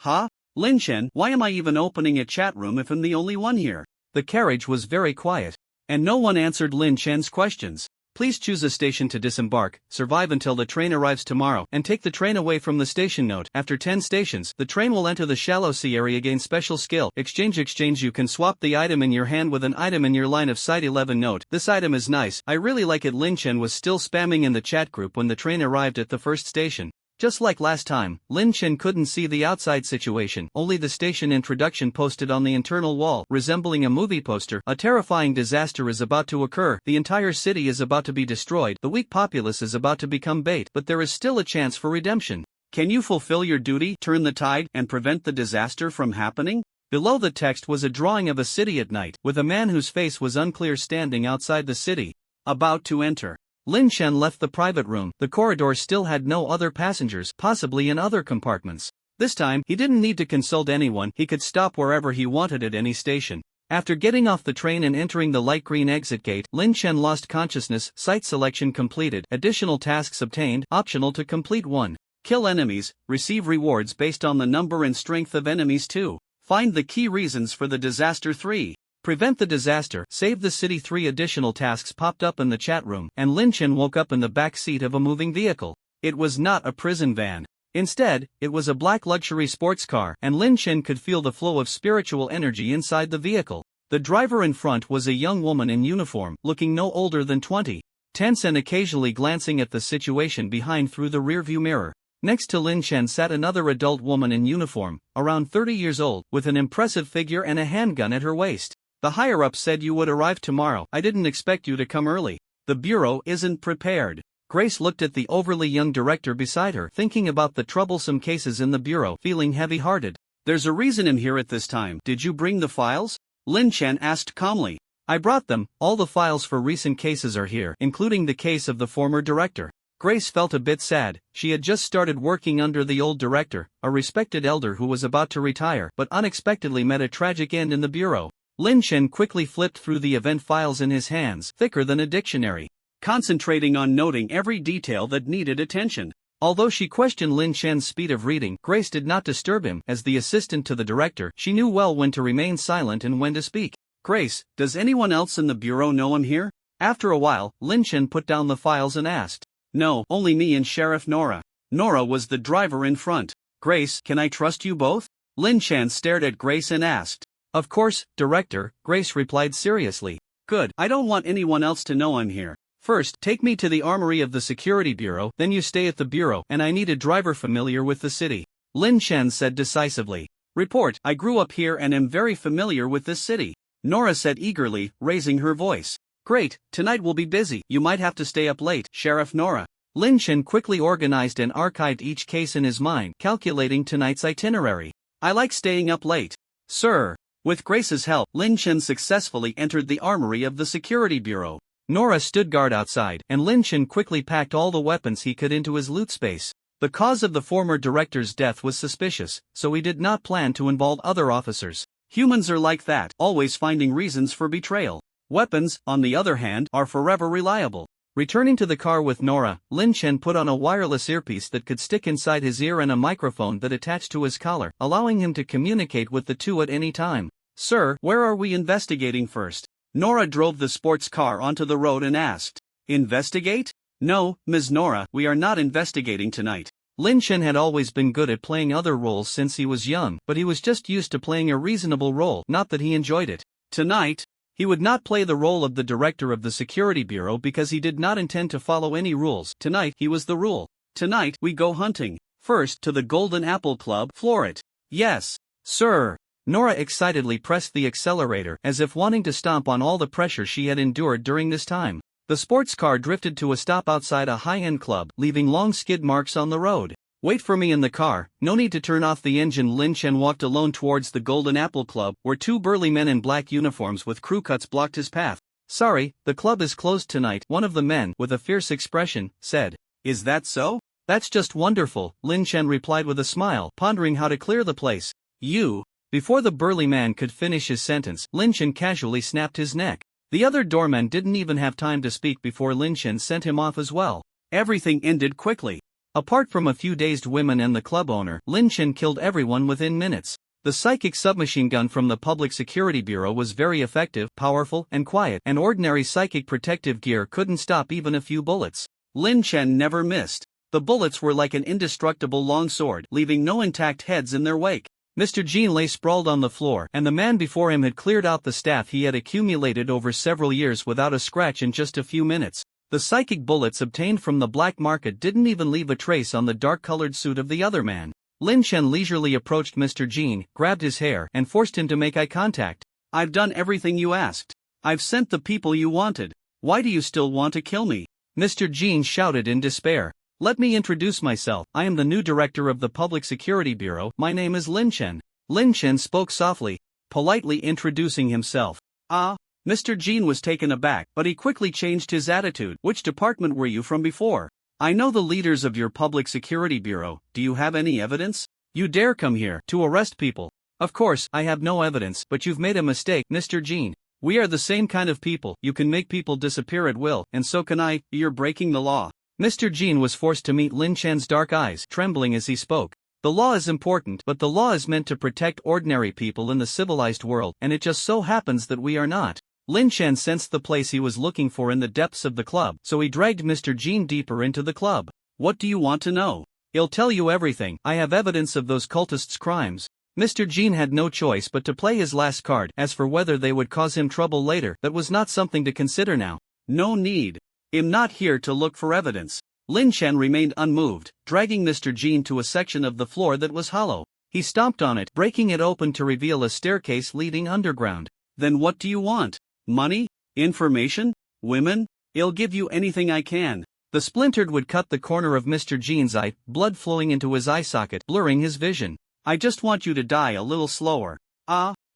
Lin Chen, why am I even opening a chat room if I'm the only one here? The carriage was very quiet, and no one answered Lin Chen's questions. Please choose a station to disembark, survive until the train arrives tomorrow, and take the train away from the station. Note: after 10 stations, the train will enter the shallow sea area. Gain special skill. Exchange. You can swap the item in your hand with an item in your line of sight. 11. Note: this item is nice, I really like it. Lin Chen was still spamming in the chat group when the train arrived at the first station. Just like last time, Lin Chen couldn't see the outside situation, only the station introduction posted on the internal wall, resembling a movie poster. A terrifying disaster is about to occur, the entire city is about to be destroyed, the weak populace is about to become bait, but there is still a chance for redemption. Can you fulfill your duty, turn the tide, and prevent the disaster from happening? Below the text was a drawing of a city at night, with a man whose face was unclear standing outside the city, about to enter. Lin Chen left the private room. The corridor still had no other passengers, possibly in other compartments. This time, he didn't need to consult anyone, he could stop wherever he wanted at any station. After getting off the train and entering the light green exit gate, Lin Chen lost consciousness. Site selection completed. Additional tasks obtained. Optional to complete 1. Kill enemies, receive rewards based on the number and strength of enemies. 2. Find the key reasons for the disaster. 3. Prevent the disaster. Save the city. 3 additional tasks popped up in the chat room, and Lin Chen woke up in the back seat of a moving vehicle. It was not a prison van. Instead, it was a black luxury sports car, and Lin Chen could feel the flow of spiritual energy inside the vehicle. The driver in front was a young woman in uniform, looking no older than 20, tense and occasionally glancing at the situation behind through the rearview mirror. Next to Lin Chen sat another adult woman in uniform, around 30 years old, with an impressive figure and a handgun at her waist. The higher-up said you would arrive tomorrow. I didn't expect you to come early. The bureau isn't prepared. Grace looked at the overly young director beside her, thinking about the troublesome cases in the bureau, feeling heavy-hearted. There's a reason I'm here at this time. Did you bring the files? Lin Chen asked calmly. I brought them. All the files for recent cases are here, including the case of the former director. Grace felt a bit sad. She had just started working under the old director, a respected elder who was about to retire, but unexpectedly met a tragic end in the bureau. Lin Chen quickly flipped through the event files in his hands, thicker than a dictionary, concentrating on noting every detail that needed attention. Although she questioned Lin Chen's speed of reading, Grace did not disturb him. As the assistant to the director, she knew well when to remain silent and when to speak. Grace, does anyone else in the bureau know I'm here? After a while, Lin Chen put down the files and asked. No, only me and Sheriff Nora. Nora was the driver in front. Grace, can I trust you both? Lin Chen stared at Grace and asked. Of course, Director, Grace replied seriously. Good, I don't want anyone else to know I'm here. First, take me to the armory of the Security Bureau, then you stay at the bureau, and I need a driver familiar with the city. Lin Chen said decisively. Report, I grew up here and am very familiar with this city. Nora said eagerly, raising her voice. Great, tonight will be busy, you might have to stay up late, Sheriff Nora. Lin Chen quickly organized and archived each case in his mind, calculating tonight's itinerary. I like staying up late. Sir. With Grace's help, Lin Chen successfully entered the armory of the Security Bureau. Nora stood guard outside, and Lin Chen quickly packed all the weapons he could into his loot space. The cause of the former director's death was suspicious, so he did not plan to involve other officers. Humans are like that, always finding reasons for betrayal. Weapons, on the other hand, are forever reliable. Returning to the car with Nora, Lin Chen put on a wireless earpiece that could stick inside his ear and a microphone that attached to his collar, allowing him to communicate with the two at any time. Sir, where are we investigating first? Nora drove the sports car onto the road and asked. Investigate? No, Ms. Nora, we are not investigating tonight. Lin Chen had always been good at playing other roles since he was young, but he was just used to playing a reasonable role, not that he enjoyed it. Tonight, he would not play the role of the director of the Security Bureau because he did not intend to follow any rules. Tonight, he was the rule. Tonight, we go hunting. First, to the Golden Apple Club. Floor it. Yes, sir. Nora excitedly pressed the accelerator, as if wanting to stomp on all the pressure she had endured during this time. The sports car drifted to a stop outside a high-end club, leaving long skid marks on the road. Wait for me in the car, no need to turn off the engine. Lin Chen walked alone towards the Golden Apple Club, where two burly men in black uniforms with crew cuts blocked his path. Sorry, the club is closed tonight, one of the men, with a fierce expression, said. Is that so? That's just wonderful, Lin Chen replied with a smile, pondering how to clear the place. You. Before the burly man could finish his sentence, Lin Chen casually snapped his neck. The other doorman didn't even have time to speak before Lin Chen sent him off as well. Everything ended quickly. Apart from a few dazed women and the club owner, Lin Chen killed everyone within minutes. The psychic submachine gun from the Public Security Bureau was very effective, powerful, and quiet, and ordinary psychic protective gear couldn't stop even a few bullets. Lin Chen never missed. The bullets were like an indestructible long sword, leaving no intact heads in their wake. Mr. Jean lay sprawled on the floor, and the man before him had cleared out the staff he had accumulated over several years without a scratch in just a few minutes. The psychic bullets obtained from the black market didn't even leave a trace on the dark-colored suit of the other man. Lin Chen leisurely approached Mr. Jean, grabbed his hair, and forced him to make eye contact. I've done everything you asked. I've sent the people you wanted. Why do you still want to kill me? Mr. Jean shouted in despair. Let me introduce myself. I am the new director of the Public Security Bureau. My name is Lin Chen. Lin Chen spoke softly, politely introducing himself. Ah, Mr. Jean was taken aback, but he quickly changed his attitude. Which department were you from before? I know the leaders of your public security bureau. Do you have any evidence? You dare come here to arrest people? Of course, I have no evidence, but you've made a mistake, Mr. Jean. We are the same kind of people. You can make people disappear at will, and so can I. You're breaking the law. Mr. Jean was forced to meet Lin Chen's dark eyes, trembling as he spoke. The law is important, but the law is meant to protect ordinary people in the civilized world, and it just so happens that we are not. Lin Chen sensed the place he was looking for in the depths of the club, so he dragged Mr. Jean deeper into the club. What do you want to know? He'll tell you everything. I have evidence of those cultists' crimes. Mr. Jean had no choice but to play his last card. As for whether they would cause him trouble later, that was not something to consider now. No need. I'm not here to look for evidence. Lin Chen remained unmoved, dragging Mr. Jean to a section of the floor that was hollow. He stomped on it, breaking it open to reveal a staircase leading underground. Then what do you want? Money? Information? Women? I'll give you anything I can. The splintered would cut the corner of Mr. Jean's eye, blood flowing into his eye socket, blurring his vision. I just want you to die a little slower.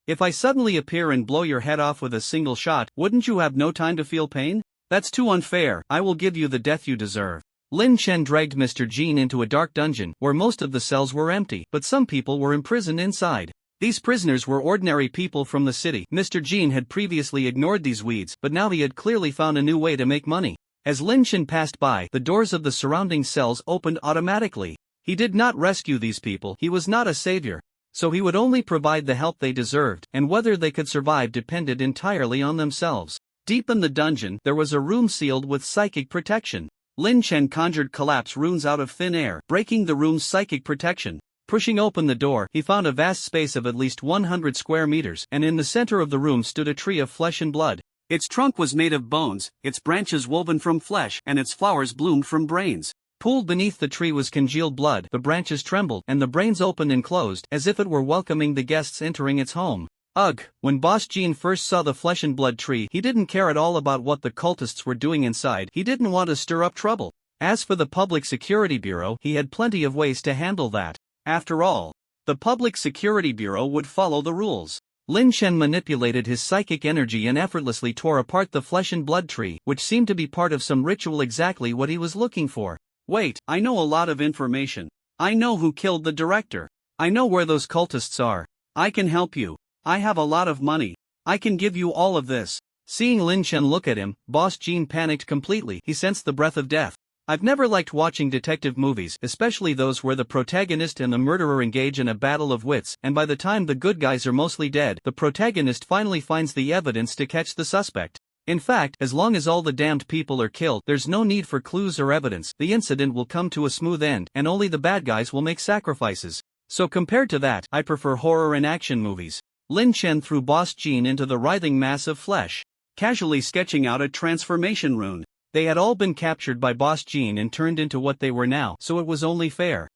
If I suddenly appear and blow your head off with a single shot, wouldn't you have no time to feel pain? That's too unfair. I will give you the death you deserve. Lin Chen dragged Mr. Jean into a dark dungeon, where most of the cells were empty, but some people were imprisoned inside. These prisoners were ordinary people from the city. Mr. Jean had previously ignored these weeds, but now he had clearly found a new way to make money. As Lin Chen passed by, the doors of the surrounding cells opened automatically. He did not rescue these people. He was not a savior. So he would only provide the help they deserved, and whether they could survive depended entirely on themselves. Deep in the dungeon, there was a room sealed with psychic protection. Lin Chen conjured collapse runes out of thin air, breaking the room's psychic protection. Pushing open the door, he found a vast space of at least 100 square meters, and in the center of the room stood a tree of flesh and blood. Its trunk was made of bones, its branches woven from flesh, and its flowers bloomed from brains. Pooled beneath the tree was congealed blood. The branches trembled, and the brains opened and closed, as if it were welcoming the guests entering its home. Ugh! When Boss Jean first saw the flesh and blood tree, he didn't care at all about what the cultists were doing inside. He didn't want to stir up trouble. As for the Public Security Bureau, he had plenty of ways to handle that. After all, the Public Security Bureau would follow the rules. Lin Chen manipulated his psychic energy and effortlessly tore apart the flesh and blood tree, which seemed to be part of some ritual, exactly what he was looking for. Wait, I know a lot of information. I know who killed the director. I know where those cultists are. I can help you. I have a lot of money. I can give you all of this. Seeing Lin Chen look at him, Boss Jean panicked completely. He sensed the breath of death. I've never liked watching detective movies, especially those where the protagonist and the murderer engage in a battle of wits, and by the time the good guys are mostly dead, the protagonist finally finds the evidence to catch the suspect. In fact, as long as all the damned people are killed, there's no need for clues or evidence. The incident will come to a smooth end, and only the bad guys will make sacrifices. So compared to that, I prefer horror and action movies. Lin Chen threw Boss Jean into the writhing mass of flesh, casually sketching out a transformation rune. They had all been captured by Boss Jean and turned into what they were now, so it was only fair.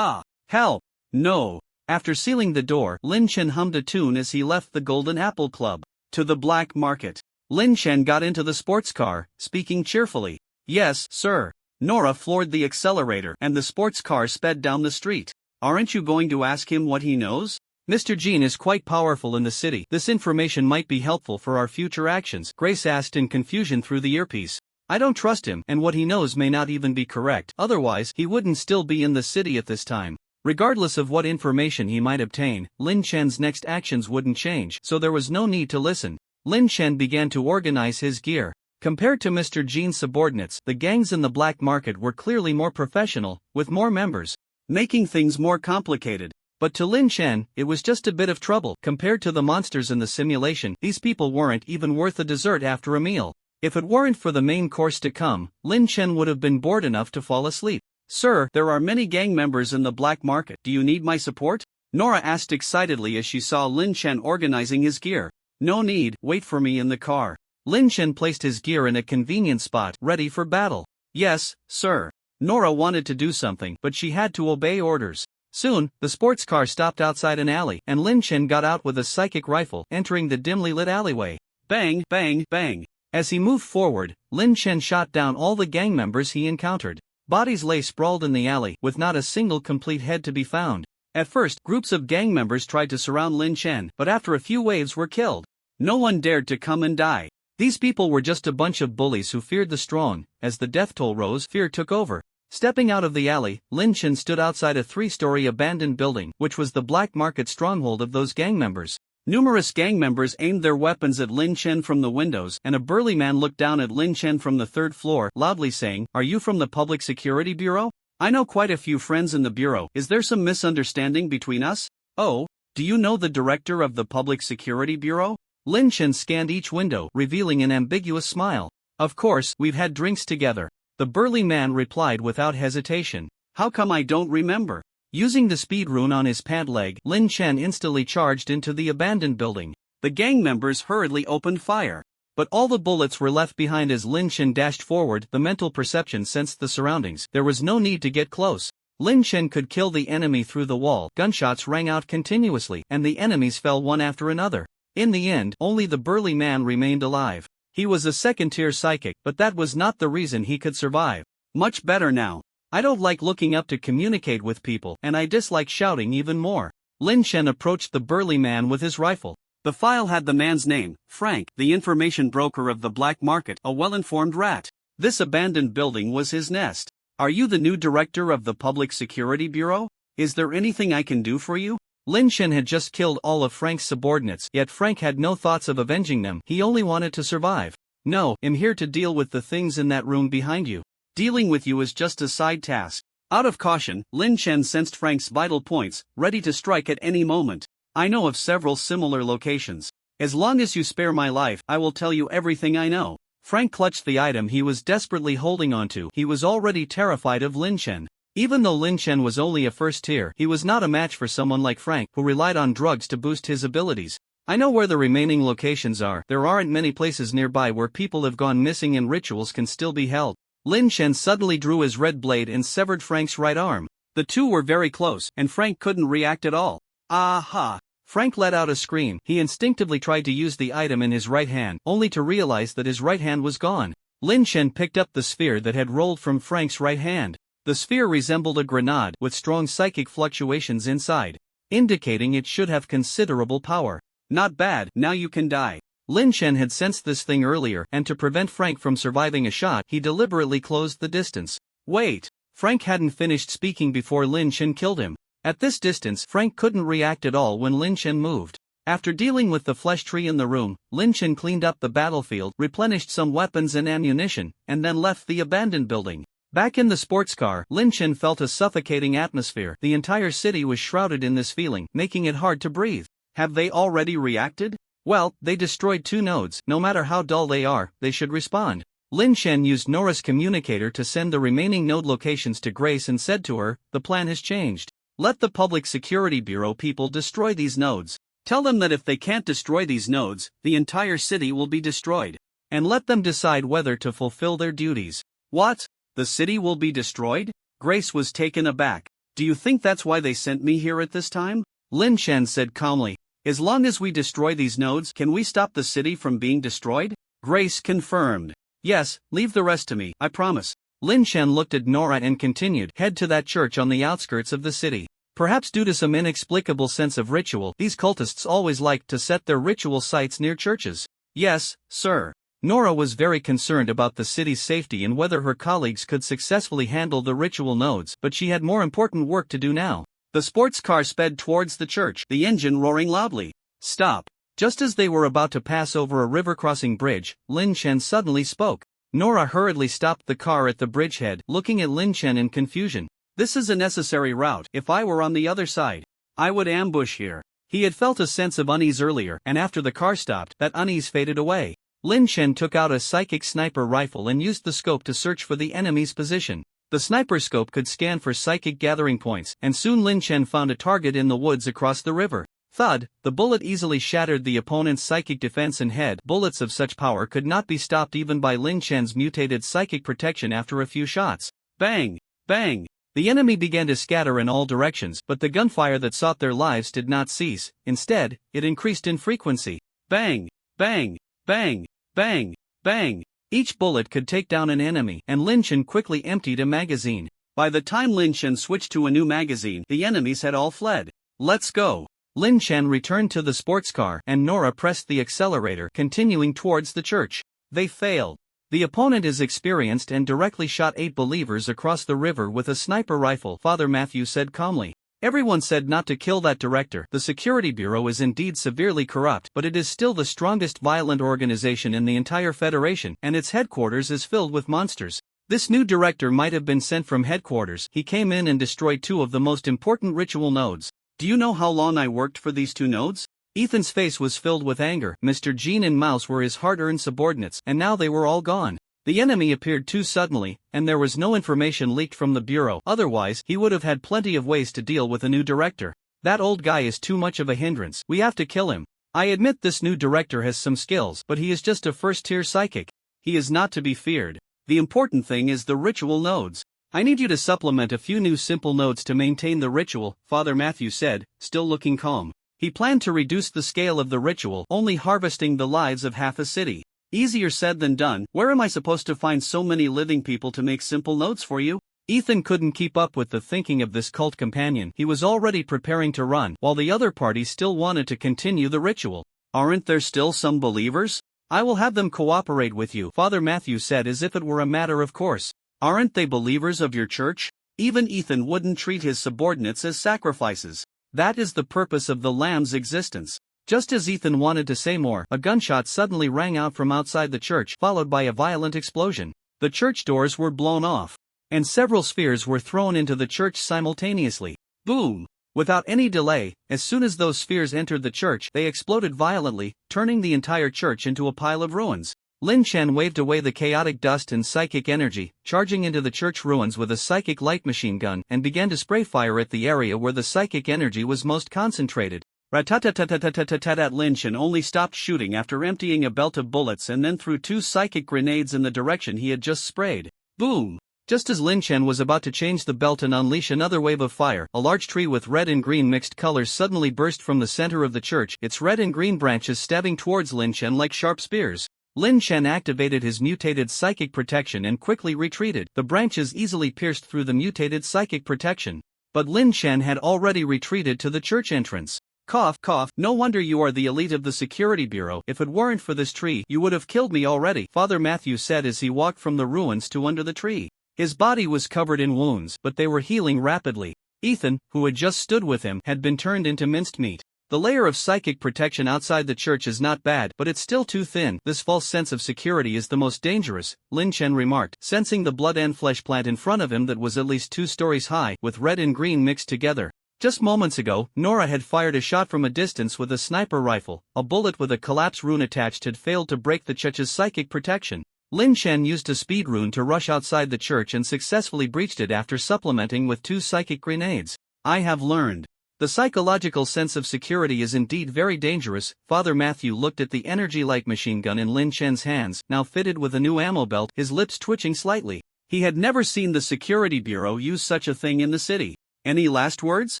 Help! No! After sealing the door, Lin Chen hummed a tune as he left the Golden Apple Club. To the black market. Lin Chen got into the sports car, speaking cheerfully. Yes, sir. Nora floored the accelerator and the sports car sped down the street. Aren't you going to ask him what he knows? Mr. Jean is quite powerful in the city. This information might be helpful for our future actions, Grace asked in confusion through the earpiece. I don't trust him, and what he knows may not even be correct. Otherwise, he wouldn't still be in the city at this time. Regardless of what information he might obtain, Lin Chen's next actions wouldn't change, so there was no need to listen. Lin Chen began to organize his gear. Compared to Mr. Jean's subordinates, the gangs in the black market were clearly more professional, with more members, making things more complicated. But to Lin Chen, it was just a bit of trouble. Compared to the monsters in the simulation, these people weren't even worth a dessert after a meal. If it weren't for the main course to come, Lin Chen would have been bored enough to fall asleep. Sir, there are many gang members in the black market. Do you need my support? Nora asked excitedly as she saw Lin Chen organizing his gear. No need, wait for me in the car. Lin Chen placed his gear in a convenient spot, ready for battle. Yes, sir. Nora wanted to do something, but she had to obey orders. Soon, the sports car stopped outside an alley, and Lin Chen got out with a psychic rifle, entering the dimly lit alleyway. Bang, bang, bang. As he moved forward, Lin Chen shot down all the gang members he encountered. Bodies lay sprawled in the alley, with not a single complete head to be found. At first, groups of gang members tried to surround Lin Chen, but after a few waves were killed. No one dared to come and die. These people were just a bunch of bullies who feared the strong. As the death toll rose, fear took over. Stepping out of the alley, Lin Chen stood outside a 3-story abandoned building, which was the black market stronghold of those gang members. Numerous gang members aimed their weapons at Lin Chen from the windows, and a burly man looked down at Lin Chen from the 3rd floor, loudly saying, "Are you from the Public Security Bureau? I know quite a few friends in the bureau. Is there some misunderstanding between us? Oh, do you know the director of the Public Security Bureau?" Lin Chen scanned each window, revealing an ambiguous smile. "Of course, we've had drinks together," the burly man replied without hesitation. "How come I don't remember?" Using the speed rune on his pant leg, Lin Chen instantly charged into the abandoned building. The gang members hurriedly opened fire. But all the bullets were left behind as Lin Chen dashed forward. The mental perception sensed the surroundings. There was no need to get close. Lin Chen could kill the enemy through the wall. Gunshots rang out continuously, and the enemies fell one after another. In the end, only the burly man remained alive. He was a 2nd-tier psychic, but that was not the reason he could survive. Much better now. I don't like looking up to communicate with people, and I dislike shouting even more. Lin Chen approached the burly man with his rifle. The file had the man's name, Frank, the information broker of the black market, a well-informed rat. This abandoned building was his nest. "Are you the new director of the Public Security Bureau? Is there anything I can do for you?" Lin Chen had just killed all of Frank's subordinates, yet Frank had no thoughts of avenging them. He only wanted to survive. "No, I'm here to deal with the things in that room behind you. Dealing with you is just a side task." Out of caution, Lin Chen sensed Frank's vital points, ready to strike at any moment. "I know of several similar locations. As long as you spare my life, I will tell you everything I know." Frank clutched the item he was desperately holding onto. He was already terrified of Lin Chen. Even though Lin Chen was only a 1st tier, he was not a match for someone like Frank, who relied on drugs to boost his abilities. "I know where the remaining locations are. There aren't many places nearby where people have gone missing and rituals can still be held." Lin Chen suddenly drew his red blade and severed Frank's right arm. The two were very close, and Frank couldn't react at all. "Aha!" Frank let out a scream. He instinctively tried to use the item in his right hand, only to realize that his right hand was gone. Lin Chen picked up the sphere that had rolled from Frank's right hand. The sphere resembled a grenade with strong psychic fluctuations inside, indicating it should have considerable power. "Not bad, now you can die." Lin Chen had sensed this thing earlier, and to prevent Frank from surviving a shot, he deliberately closed the distance. "Wait!" Frank hadn't finished speaking before Lin Chen killed him. At this distance, Frank couldn't react at all when Lin Chen moved. After dealing with the flesh tree in the room, Lin Chen cleaned up the battlefield, replenished some weapons and ammunition, and then left the abandoned building. Back in the sports car, Lin Chen felt a suffocating atmosphere. The entire city was shrouded in this feeling, making it hard to breathe. Have they already reacted? Well, they destroyed 2 nodes. No matter how dull they are, they should respond. Lin Chen used Nora's communicator to send the remaining node locations to Grace and said to her, "The plan has changed. Let the Public Security Bureau people destroy these nodes. Tell them that if they can't destroy these nodes, the entire city will be destroyed. And let them decide whether to fulfill their duties." "What? The city will be destroyed?" Grace was taken aback. "Do you think that's why they sent me here at this time?" Lin Chen said calmly, "As long as we destroy these nodes, can we stop the city from being destroyed?" Grace confirmed. "Yes, leave the rest to me, I promise." Lin Chen looked at Nora and continued, "Head to that church on the outskirts of the city. Perhaps due to some inexplicable sense of ritual, these cultists always liked to set their ritual sites near churches." "Yes, sir." Nora was very concerned about the city's safety and whether her colleagues could successfully handle the ritual nodes, but she had more important work to do now. The sports car sped towards the church, the engine roaring loudly. "Stop." Just as they were about to pass over a river-crossing bridge, Lin Chen suddenly spoke. Nora hurriedly stopped the car at the bridgehead, looking at Lin Chen in confusion. "This is a necessary route. If I were on the other side, I would ambush here." He had felt a sense of unease earlier, and after the car stopped, that unease faded away. Lin Chen took out a psychic sniper rifle and used the scope to search for the enemy's position. The sniper scope could scan for psychic gathering points, and soon Lin Chen found a target in the woods across the river. Thud, the bullet easily shattered the opponent's psychic defense and head. Bullets of such power could not be stopped even by Lin Chen's mutated psychic protection after a few shots. Bang! Bang! The enemy began to scatter in all directions, but the gunfire that sought their lives did not cease. Instead, it increased in frequency. Bang! Bang! Bang! Bang! Bang! Each bullet could take down an enemy, and Lin Chen quickly emptied a magazine. By the time Lin Chen switched to a new magazine, the enemies had all fled. "Let's go." Lin Chen returned to the sports car and Nora pressed the accelerator, continuing towards the church. They failed. The opponent is experienced and directly shot 8 believers across the river with a sniper rifle, Father Matthew said calmly. Everyone said not to kill that director. The Security Bureau is indeed severely corrupt, but it is still the strongest violent organization in the entire Federation, and its headquarters is filled with monsters. This new director might have been sent from headquarters. He came in and destroyed 2 of the most important ritual nodes. Do you know how long I worked for these 2 nodes? Ethan's face was filled with anger. Mr. Jean and Mouse were his hard-earned subordinates, and now they were all gone. The enemy appeared too suddenly, and there was no information leaked from the Bureau. Otherwise, he would have had plenty of ways to deal with a new director. That old guy is too much of a hindrance. We have to kill him. I admit this new director has some skills, but he is just a first-tier psychic. He is not to be feared. The important thing is the ritual nodes. I need you to supplement a few new simple nodes to maintain the ritual, Father Matthew said, still looking calm. He planned to reduce the scale of the ritual, only harvesting the lives of half a city. Easier said than done. Where am I supposed to find so many living people to make simple nodes for you? Ethan couldn't keep up with the thinking of this cult companion. He was already preparing to run, while the other party still wanted to continue the ritual. Aren't there still some believers? I will have them cooperate with you, Father Matthew said as if it were a matter of course. Aren't they believers of your church? Even Ethan wouldn't treat his subordinates as sacrifices. That is the purpose of the Lamb's existence. Just as Ethan wanted to say more, a gunshot suddenly rang out from outside the church, followed by a violent explosion. The church doors were blown off, and several spheres were thrown into the church simultaneously. Boom! Without any delay, as soon as those spheres entered the church, they exploded violently, turning the entire church into a pile of ruins. Lin Chen waved away the chaotic dust and psychic energy, charging into the church ruins with a psychic light machine gun, and began to spray fire at the area where the psychic energy was most concentrated. Rat-tat-tat-tat-tat-tat-tat. Lin Chen only stopped shooting after emptying a belt of bullets and then threw 2 psychic grenades in the direction he had just sprayed. Boom! Just as Lin Chen was about to change the belt and unleash another wave of fire, a large tree with red and green mixed colors suddenly burst from the center of the church, its red and green branches stabbing towards Lin Chen like sharp spears. Lin Chen activated his mutated psychic protection and quickly retreated. The branches easily pierced through the mutated psychic protection. But Lin Chen had already retreated to the church entrance. Cough, cough, no wonder you are the elite of the Security Bureau. If it weren't for this tree, you would have killed me already, Father Matthew said as he walked from the ruins to under the tree. His body was covered in wounds, but they were healing rapidly. Ethan, who had just stood with him, had been turned into minced meat. The layer of psychic protection outside the church is not bad, but it's still too thin. This false sense of security is the most dangerous, Lin Chen remarked, sensing the blood and flesh plant in front of him that was at least 2 stories high, with red and green mixed together. Just moments ago, Nora had fired a shot from a distance with a sniper rifle. A bullet with a collapse rune attached had failed to break the church's psychic protection. Lin Chen used a speed rune to rush outside the church and successfully breached it after supplementing with 2 psychic grenades. I have learned. The psychological sense of security is indeed very dangerous. Father Matthew looked at the energy light machine gun in Lin Chen's hands, now fitted with a new ammo belt, his lips twitching slightly. He had never seen the Security Bureau use such a thing in the city. Any last words?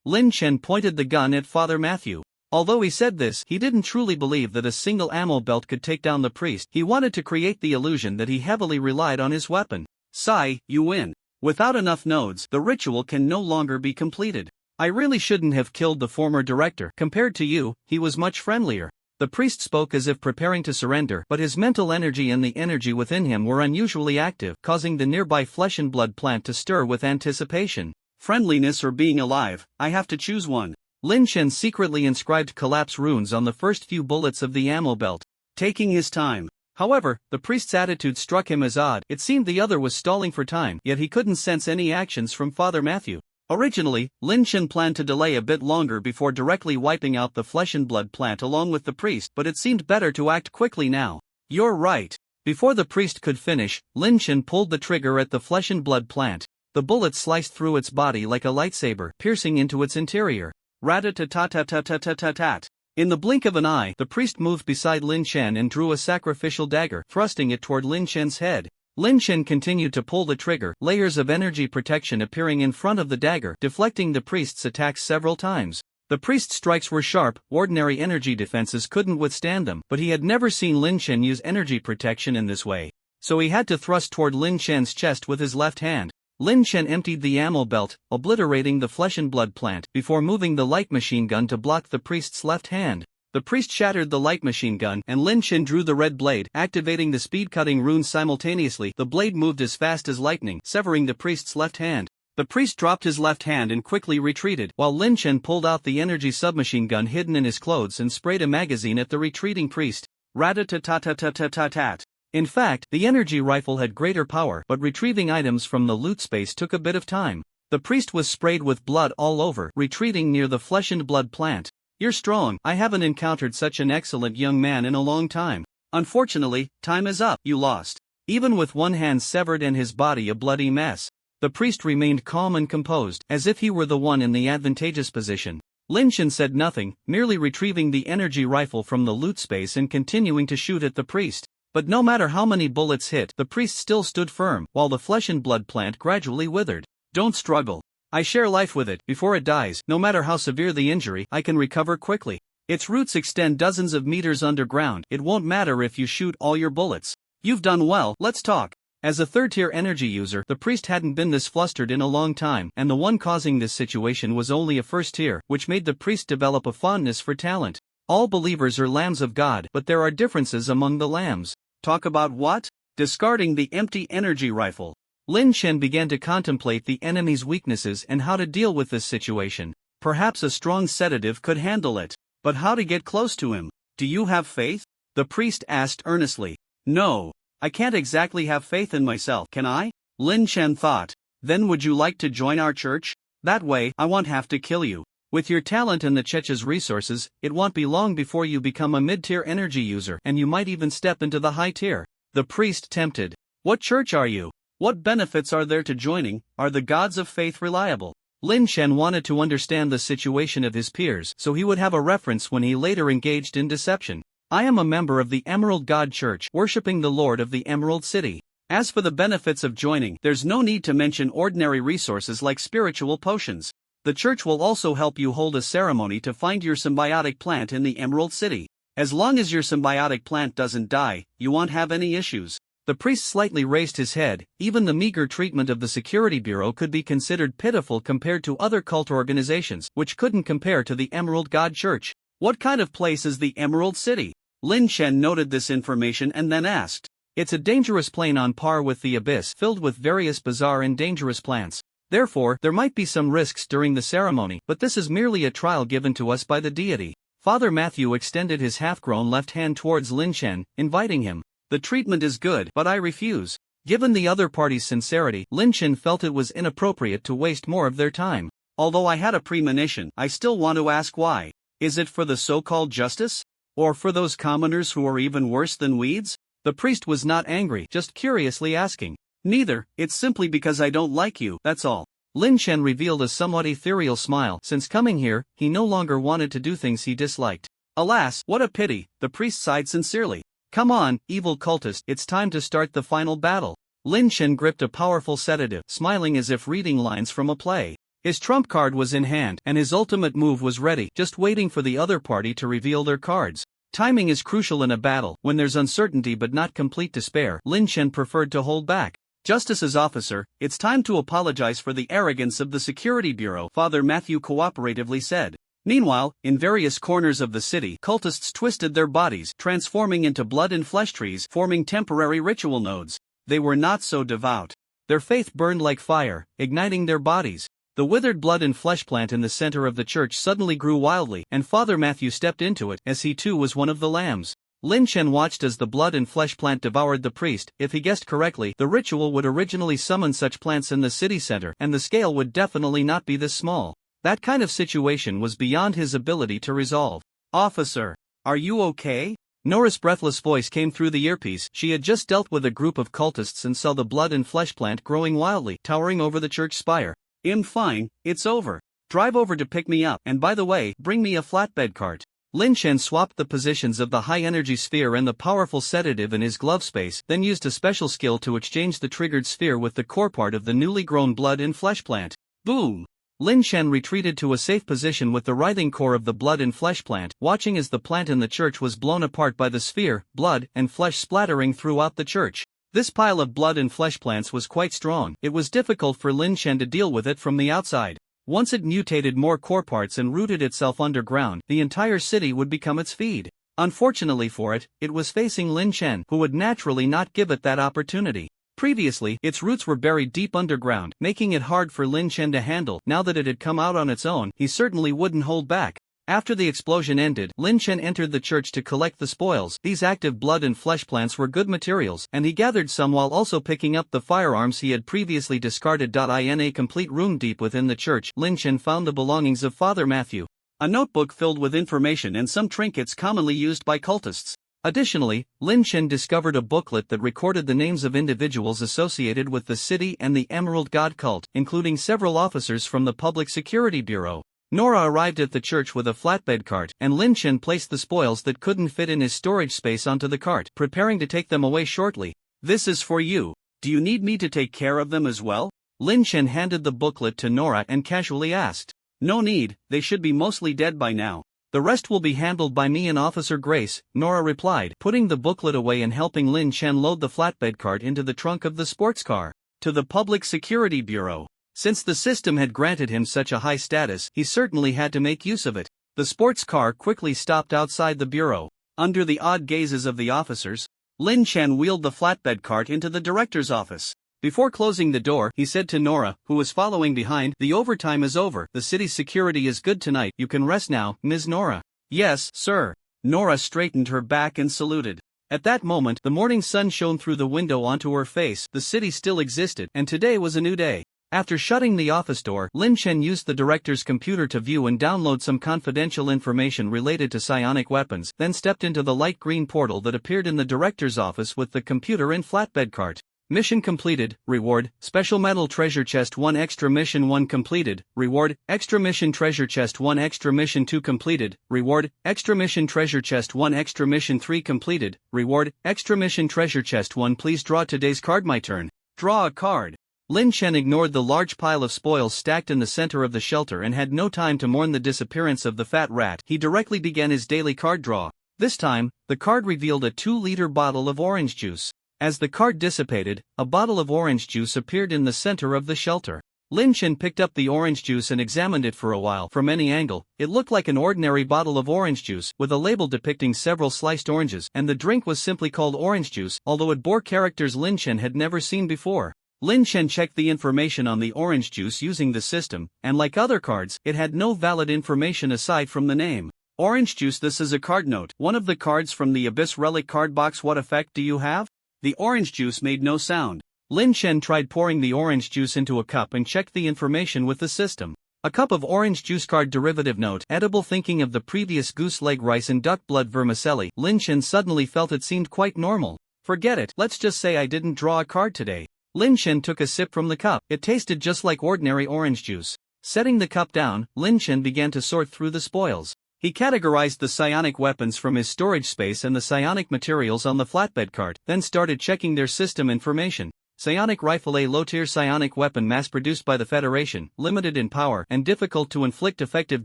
Lin Chen pointed the gun at Father Matthew. Although he said this, he didn't truly believe that a single ammo belt could take down the priest. He wanted to create the illusion that he heavily relied on his weapon. Sigh, you win. Without enough nodes, the ritual can no longer be completed. I really shouldn't have killed the former director. Compared to you, he was much friendlier. The priest spoke as if preparing to surrender, but his mental energy and the energy within him were unusually active, causing the nearby flesh and blood plant to stir with anticipation. Friendliness or being alive, I have to choose one. Lin Chen secretly inscribed collapse runes on the first few bullets of the ammo belt, taking his time. However, the priest's attitude struck him as odd. It seemed the other was stalling for time, yet he couldn't sense any actions from Father Matthew. Originally, Lin Chen planned to delay a bit longer before directly wiping out the flesh and blood plant along with the priest, but it seemed better to act quickly now. You're right. Before the priest could finish, Lin Chen pulled the trigger at the flesh and blood plant. The bullet sliced through its body like a lightsaber, piercing into its interior. Rat-a-tat-tat-tat-tat-tat-tat. In the blink of an eye, the priest moved beside Lin Chen and drew a sacrificial dagger, thrusting it toward Lin Chen's head. Lin Chen continued to pull the trigger, layers of energy protection appearing in front of the dagger, deflecting the priest's attacks several times. The priest's strikes were sharp, ordinary energy defenses couldn't withstand them, but he had never seen Lin Chen use energy protection in this way. So he had to thrust toward Lin Chen's chest with his left hand. Lin Chen emptied the ammo belt, obliterating the flesh and blood plant, before moving the light machine gun to block the priest's left hand. The priest shattered the light machine gun, and Lin Chen drew the red blade, activating the speed-cutting rune simultaneously. The blade moved as fast as lightning, severing the priest's left hand. The priest dropped his left hand and quickly retreated, while Lin Chen pulled out the energy submachine gun hidden in his clothes and sprayed a magazine at the retreating priest. Rat-a-tat-tat-tat-tat-tat. In fact, the energy rifle had greater power, but retrieving items from the loot space took a bit of time. The priest was sprayed with blood all over, retreating near the flesh and blood plant. You're strong. I haven't encountered such an excellent young man in a long time. Unfortunately, time is up. You lost. Even with one hand severed and his body a bloody mess, the priest remained calm and composed, as if he were the one in the advantageous position. Lin Chen said nothing, merely retrieving the energy rifle from the loot space and continuing to shoot at the priest. But no matter how many bullets hit, the priest still stood firm, while the flesh and blood plant gradually withered. Don't struggle. I share life with it. Before it dies, no matter how severe the injury, I can recover quickly. Its roots extend dozens of meters underground. It won't matter if you shoot all your bullets. You've done well. Let's talk. As a third-tier energy user, the priest hadn't been this flustered in a long time, and the one causing this situation was only a first-tier, which made the priest develop a fondness for talent. All believers are lambs of God, but there are differences among the lambs. Talk about what? Discarding the empty energy rifle. Lin Chen began to contemplate the enemy's weaknesses and how to deal with this situation. Perhaps a strong sedative could handle it. But how to get close to him? Do you have faith? The priest asked earnestly. No. I can't exactly have faith in myself, can I? Lin Chen thought. Then would you like to join our church? That way, I won't have to kill you. With your talent and the church's resources, it won't be long before you become a mid-tier energy user, and you might even step into the high tier. The priest tempted. What church are you? What benefits are there to joining? Are the gods of faith reliable? Lin Chen wanted to understand the situation of his peers so he would have a reference when he later engaged in deception. I am a member of the Emerald God Church, worshipping the Lord of the Emerald City. As for the benefits of joining, there's no need to mention ordinary resources like spiritual potions. The church will also help you hold a ceremony to find your symbiotic plant in the Emerald City. As long as your symbiotic plant doesn't die, you won't have any issues. The priest slightly raised his head. Even the meager treatment of the security bureau could be considered pitiful compared to other cult organizations, which couldn't compare to the Emerald God Church. What kind of place is the Emerald City? Lin Chen noted this information and then asked. It's a dangerous plane on par with the abyss, filled with various bizarre and dangerous plants. Therefore, there might be some risks during the ceremony, but this is merely a trial given to us by the deity. Father Matthew extended his half-grown left hand towards Lin Chen, inviting him. The treatment is good, but I refuse. Given the other party's sincerity, Lin Chen felt it was inappropriate to waste more of their time. Although I had a premonition, I still want to ask why. Is it for the so-called justice? Or for those commoners who are even worse than weeds? The priest was not angry, just curiously asking. Neither, it's simply because I don't like you, that's all. Lin Chen revealed a somewhat ethereal smile. Since coming here, he no longer wanted to do things he disliked. Alas, what a pity, the priest sighed sincerely. Come on, evil cultist, it's time to start the final battle. Lin Chen gripped a powerful sedative, smiling as if reading lines from a play. His trump card was in hand, and his ultimate move was ready, just waiting for the other party to reveal their cards. Timing is crucial in a battle. When there's uncertainty but not complete despair, Lin Chen preferred to hold back. Justice's officer, it's time to apologize for the arrogance of the security bureau, Father Matthew cooperatively said. Meanwhile, in various corners of the city, cultists twisted their bodies, transforming into blood and flesh trees, forming temporary ritual nodes. They were not so devout. Their faith burned like fire, igniting their bodies. The withered blood and flesh plant in the center of the church suddenly grew wildly, and Father Matthew stepped into it, as he too was one of the lambs. Lin Chen watched as the blood and flesh plant devoured the priest. If he guessed correctly, the ritual would originally summon such plants in the city center, and the scale would definitely not be this small. That kind of situation was beyond his ability to resolve. Officer, are you okay? Nora's breathless voice came through the earpiece. She had just dealt with a group of cultists and saw the blood and flesh plant growing wildly, towering over the church spire. I'm fine, it's over. Drive over to pick me up, and by the way, bring me a flatbed cart. Lin Chen swapped the positions of the high-energy sphere and the powerful sedative in his glove space, then used a special skill to exchange the triggered sphere with the core part of the newly grown blood and flesh plant. Boom! Lin Chen retreated to a safe position with the writhing core of the blood and flesh plant, watching as the plant in the church was blown apart by the sphere, blood and flesh splattering throughout the church. This pile of blood and flesh plants was quite strong. It was difficult for Lin Chen to deal with it from the outside. Once it mutated more core parts and rooted itself underground, the entire city would become its feed. Unfortunately for it, it was facing Lin Chen, who would naturally not give it that opportunity. Previously, its roots were buried deep underground, making it hard for Lin Chen to handle. Now that it had come out on its own, he certainly wouldn't hold back. After the explosion ended, Lin Chen entered the church to collect the spoils. These active blood and flesh plants were good materials, and he gathered some while also picking up the firearms he had previously discarded. In a complete room deep within the church, Lin Chen found the belongings of Father Matthew. A notebook filled with information and some trinkets commonly used by cultists. Additionally, Lin Chen discovered a booklet that recorded the names of individuals associated with the city and the Emerald God cult, including several officers from the Public Security Bureau. Nora arrived at the church with a flatbed cart, and Lin Chen placed the spoils that couldn't fit in his storage space onto the cart, preparing to take them away shortly. "This is for you. Do you need me to take care of them as well?" Lin Chen handed the booklet to Nora and casually asked. "No need, they should be mostly dead by now. The rest will be handled by me and Officer Grace," Nora replied, putting the booklet away and helping Lin Chen load the flatbed cart into the trunk of the sports car. To the Public Security Bureau. Since the system had granted him such a high status, he certainly had to make use of it. The sports car quickly stopped outside the bureau. Under the odd gazes of the officers, Lin Chen wheeled the flatbed cart into the director's office. Before closing the door, he said to Nora, who was following behind, "The overtime is over. The city's security is good tonight. You can rest now, Ms. Nora." "Yes, sir." Nora straightened her back and saluted. At that moment, the morning sun shone through the window onto her face. The city still existed, and today was a new day. After shutting the office door, Lin Chen used the director's computer to view and download some confidential information related to psionic weapons, then stepped into the light green portal that appeared in the director's office with the computer and flatbed cart. Mission completed, reward, special medal treasure chest 1 extra mission 1 completed, reward, extra mission treasure chest 1 extra mission 2 completed, reward, extra mission treasure chest 1 extra mission 3 completed, reward, extra mission treasure chest 1. Please draw today's card. My turn. Draw a card. Lin Chen ignored the large pile of spoils stacked in the center of the shelter and had no time to mourn the disappearance of the fat rat. He directly began his daily card draw. This time, the card revealed a 2-liter bottle of orange juice. As the card dissipated, a bottle of orange juice appeared in the center of the shelter. Lin Chen picked up the orange juice and examined it for a while. From any angle, it looked like an ordinary bottle of orange juice, with a label depicting several sliced oranges, and the drink was simply called orange juice, although it bore characters Lin Chen had never seen before. Lin Chen checked the information on the orange juice using the system, and like other cards, it had no valid information aside from the name. Orange juice. This is a card note. One of the cards from the Abyss Relic card box. What effect do you have? The orange juice made no sound. Lin Chen tried pouring the orange juice into a cup and checked the information with the system. A cup of orange juice. Card derivative note. Edible. Thinking of the previous goose leg rice and duck blood vermicelli, Lin Chen suddenly felt it seemed quite normal. Forget it. Let's just say I didn't draw a card today. Lin Chen took a sip from the cup. It tasted just like ordinary orange juice. Setting the cup down, Lin Chen began to sort through the spoils. He categorized the psionic weapons from his storage space and the psionic materials on the flatbed cart, then started checking their system information. Psionic rifle. A low-tier psionic weapon mass-produced by the Federation, limited in power and difficult to inflict effective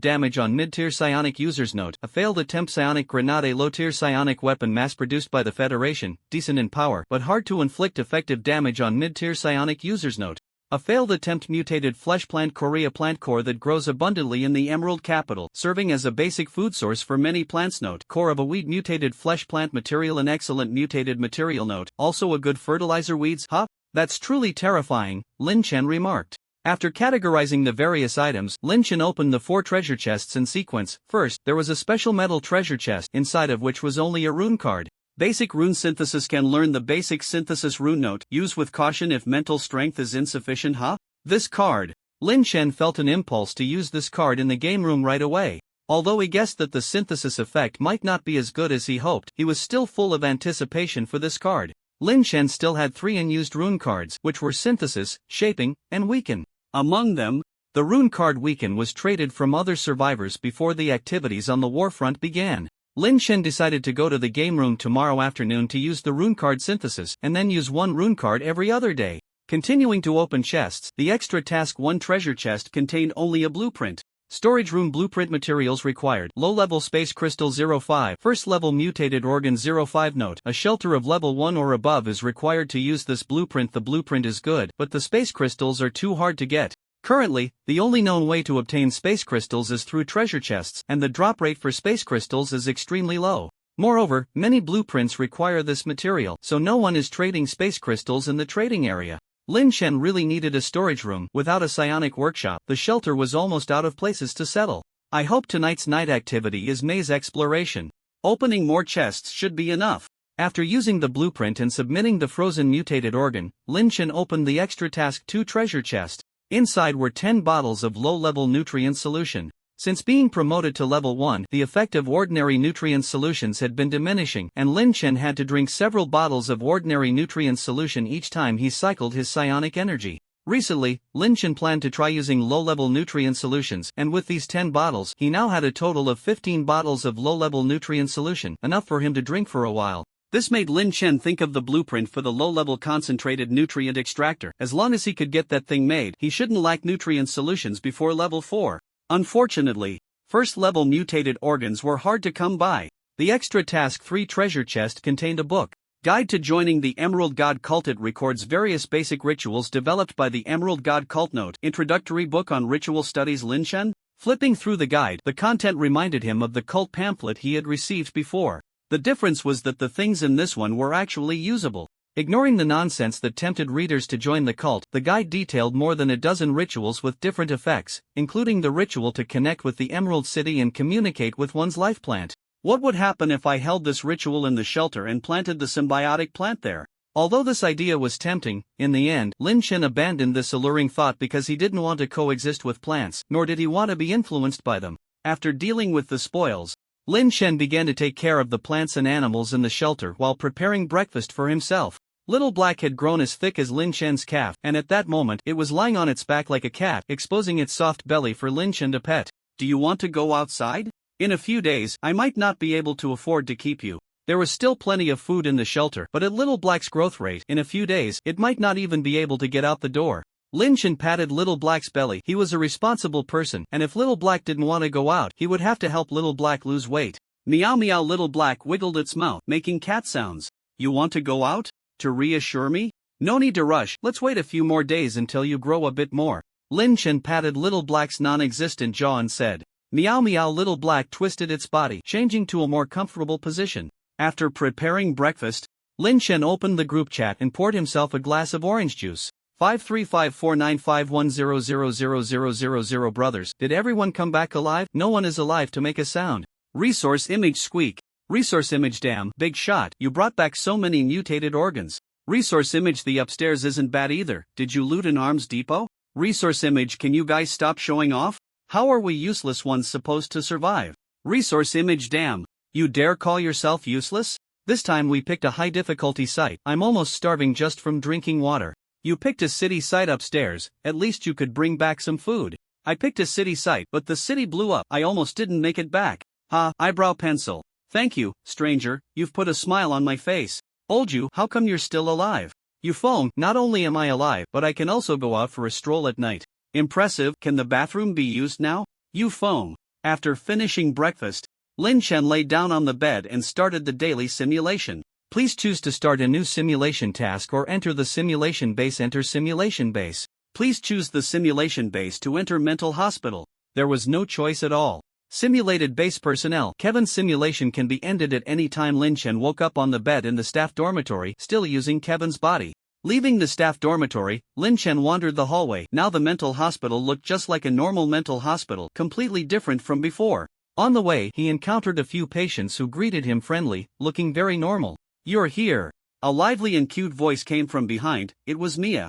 damage on mid-tier psionic users. Note: a failed attempt. Psionic grenade. A low-tier psionic weapon mass-produced by the Federation, decent in power but hard to inflict effective damage on mid-tier psionic users. Note: a failed attempt. Mutated flesh plant. Korea plant core that grows abundantly in the Emerald Capital, serving as a basic food source for many plants. Note: core of a weed. Mutated flesh plant material. An excellent mutated material. Note: also a good fertilizer. Weeds. Huh? That's truly terrifying, Lin Chen remarked. After categorizing the various items, Lin Chen opened the 4 treasure chests in sequence. First, there was a special metal treasure chest, inside of which was only a rune card. Basic rune synthesis. Can learn the basic synthesis rune. Note: use with caution if mental strength is insufficient. Huh? This card. Lin Chen felt an impulse to use this card in the game room right away. Although he guessed that the synthesis effect might not be as good as he hoped, he was still full of anticipation for this card. Lin Chen still had 3 unused rune cards, which were Synthesis, Shaping, and Weaken. Among them, the rune card Weaken was traded from other survivors before the activities on the Warfront began. Lin Chen decided to go to the game room tomorrow afternoon to use the rune card Synthesis, and then use 1 rune card every other day. Continuing to open chests, the extra task 1 treasure chest contained only a blueprint. Storage room blueprint materials required. Low-level space crystal 05. First-level mutated organ 05. Note: a shelter of level 1 or above is required to use this blueprint. The blueprint is good, but the space crystals are too hard to get. Currently, the only known way to obtain space crystals is through treasure chests, and the drop rate for space crystals is extremely low. Moreover, many blueprints require this material, so no one is trading space crystals in the trading area. Lin Shen really needed a storage room. Without a psionic workshop, the shelter was almost out of places to settle. I hope tonight's night activity is maze exploration. Opening more chests should be enough. After using the blueprint and submitting the frozen mutated organ, Lin Shen opened the extra task 2 treasure chest. Inside were 10 bottles of low-level nutrient solution. Since being promoted to level 1, the effect of ordinary nutrient solutions had been diminishing, and Lin Shen had to drink several bottles of ordinary nutrient solution each time he cycled his psionic energy. Recently, Lin Shen planned to try using low-level nutrient solutions, and with these 10 bottles, he now had a total of 15 bottles of low-level nutrient solution, enough for him to drink for a while. This made Lin Shen think of the blueprint for the low-level concentrated nutrient extractor. As long as he could get that thing made, he shouldn't lack nutrient solutions before level 4. Unfortunately, first-level mutated organs were hard to come by. The extra task 3 treasure chest contained a book. Guide to joining the Emerald God Cult. It records various basic rituals developed by the Emerald God Cult. Note: introductory book on ritual studies. Lin Shen? Flipping through the guide, the content reminded him of the cult pamphlet he had received before. The difference was that the things in this one were actually usable. Ignoring the nonsense that tempted readers to join the cult, the guide detailed more than a dozen rituals with different effects, including the ritual to connect with the Emerald City and communicate with one's life plant. What would happen if I held this ritual in the shelter and planted the symbiotic plant there? Although this idea was tempting, in the end, Lin Shen abandoned this alluring thought because he didn't want to coexist with plants, nor did he want to be influenced by them. After dealing with the spoils, Lin Shen began to take care of the plants and animals in the shelter while preparing breakfast for himself. Little Black had grown as thick as Lin Shen's calf, and at that moment it was lying on its back like a cat, exposing its soft belly for Lin Shen to pet. Do you want to go outside? In a few days, I might not be able to afford to keep you. There was still plenty of food in the shelter, but at Little Black's growth rate, in a few days, it might not even be able to get out the door. Lin Shen patted Little Black's belly. He was a responsible person, and if Little Black didn't want to go out, he would have to help Little Black lose weight. Meow meow. Little Black wiggled its mouth, making cat sounds. You want to go out? To reassure me? No need to rush, let's wait a few more days until you grow a bit more. Lin Shen patted Little Black's non-existent jaw and said, meow meow. Little Black twisted its body, changing to a more comfortable position. After preparing breakfast, Lin Shen opened the group chat and poured himself a glass of orange juice. 5354951000000 brothers, did everyone come back alive? No one is alive to make a sound. Resource image squeak. Resource image damn, big shot, you brought back so many mutated organs. Resource image the upstairs isn't bad either, did you loot an arms depot? Resource image can you guys stop showing off? How are we useless ones supposed to survive? Resource image damn, you dare call yourself useless? This time we picked a high difficulty site, I'm almost starving just from drinking water. You picked a city site upstairs, at least you could bring back some food. I picked a city site, but the city blew up, I almost didn't make it back. Ha, eyebrow pencil. Thank you, stranger, you've put a smile on my face. Old you, how come you're still alive? You phone, not only am I alive, but I can also go out for a stroll at night. Impressive, can the bathroom be used now? You phone. After finishing breakfast, Lin Shen lay down on the bed and started the daily simulation. Please choose to start a new simulation task or enter the simulation base. Enter simulation base. Please choose the simulation base to enter mental hospital. There was no choice at all. Simulated base personnel. Kevin's simulation can be ended at any time. Lin Shen woke up on the bed in the staff dormitory, still using Kevin's body. Leaving the staff dormitory, Lin Shen wandered the hallway. Now the mental hospital looked just like a normal mental hospital, completely different from before. On the way, he encountered a few patients who greeted him friendly, looking very normal. You're here. A lively and cute voice came from behind. It was Mia.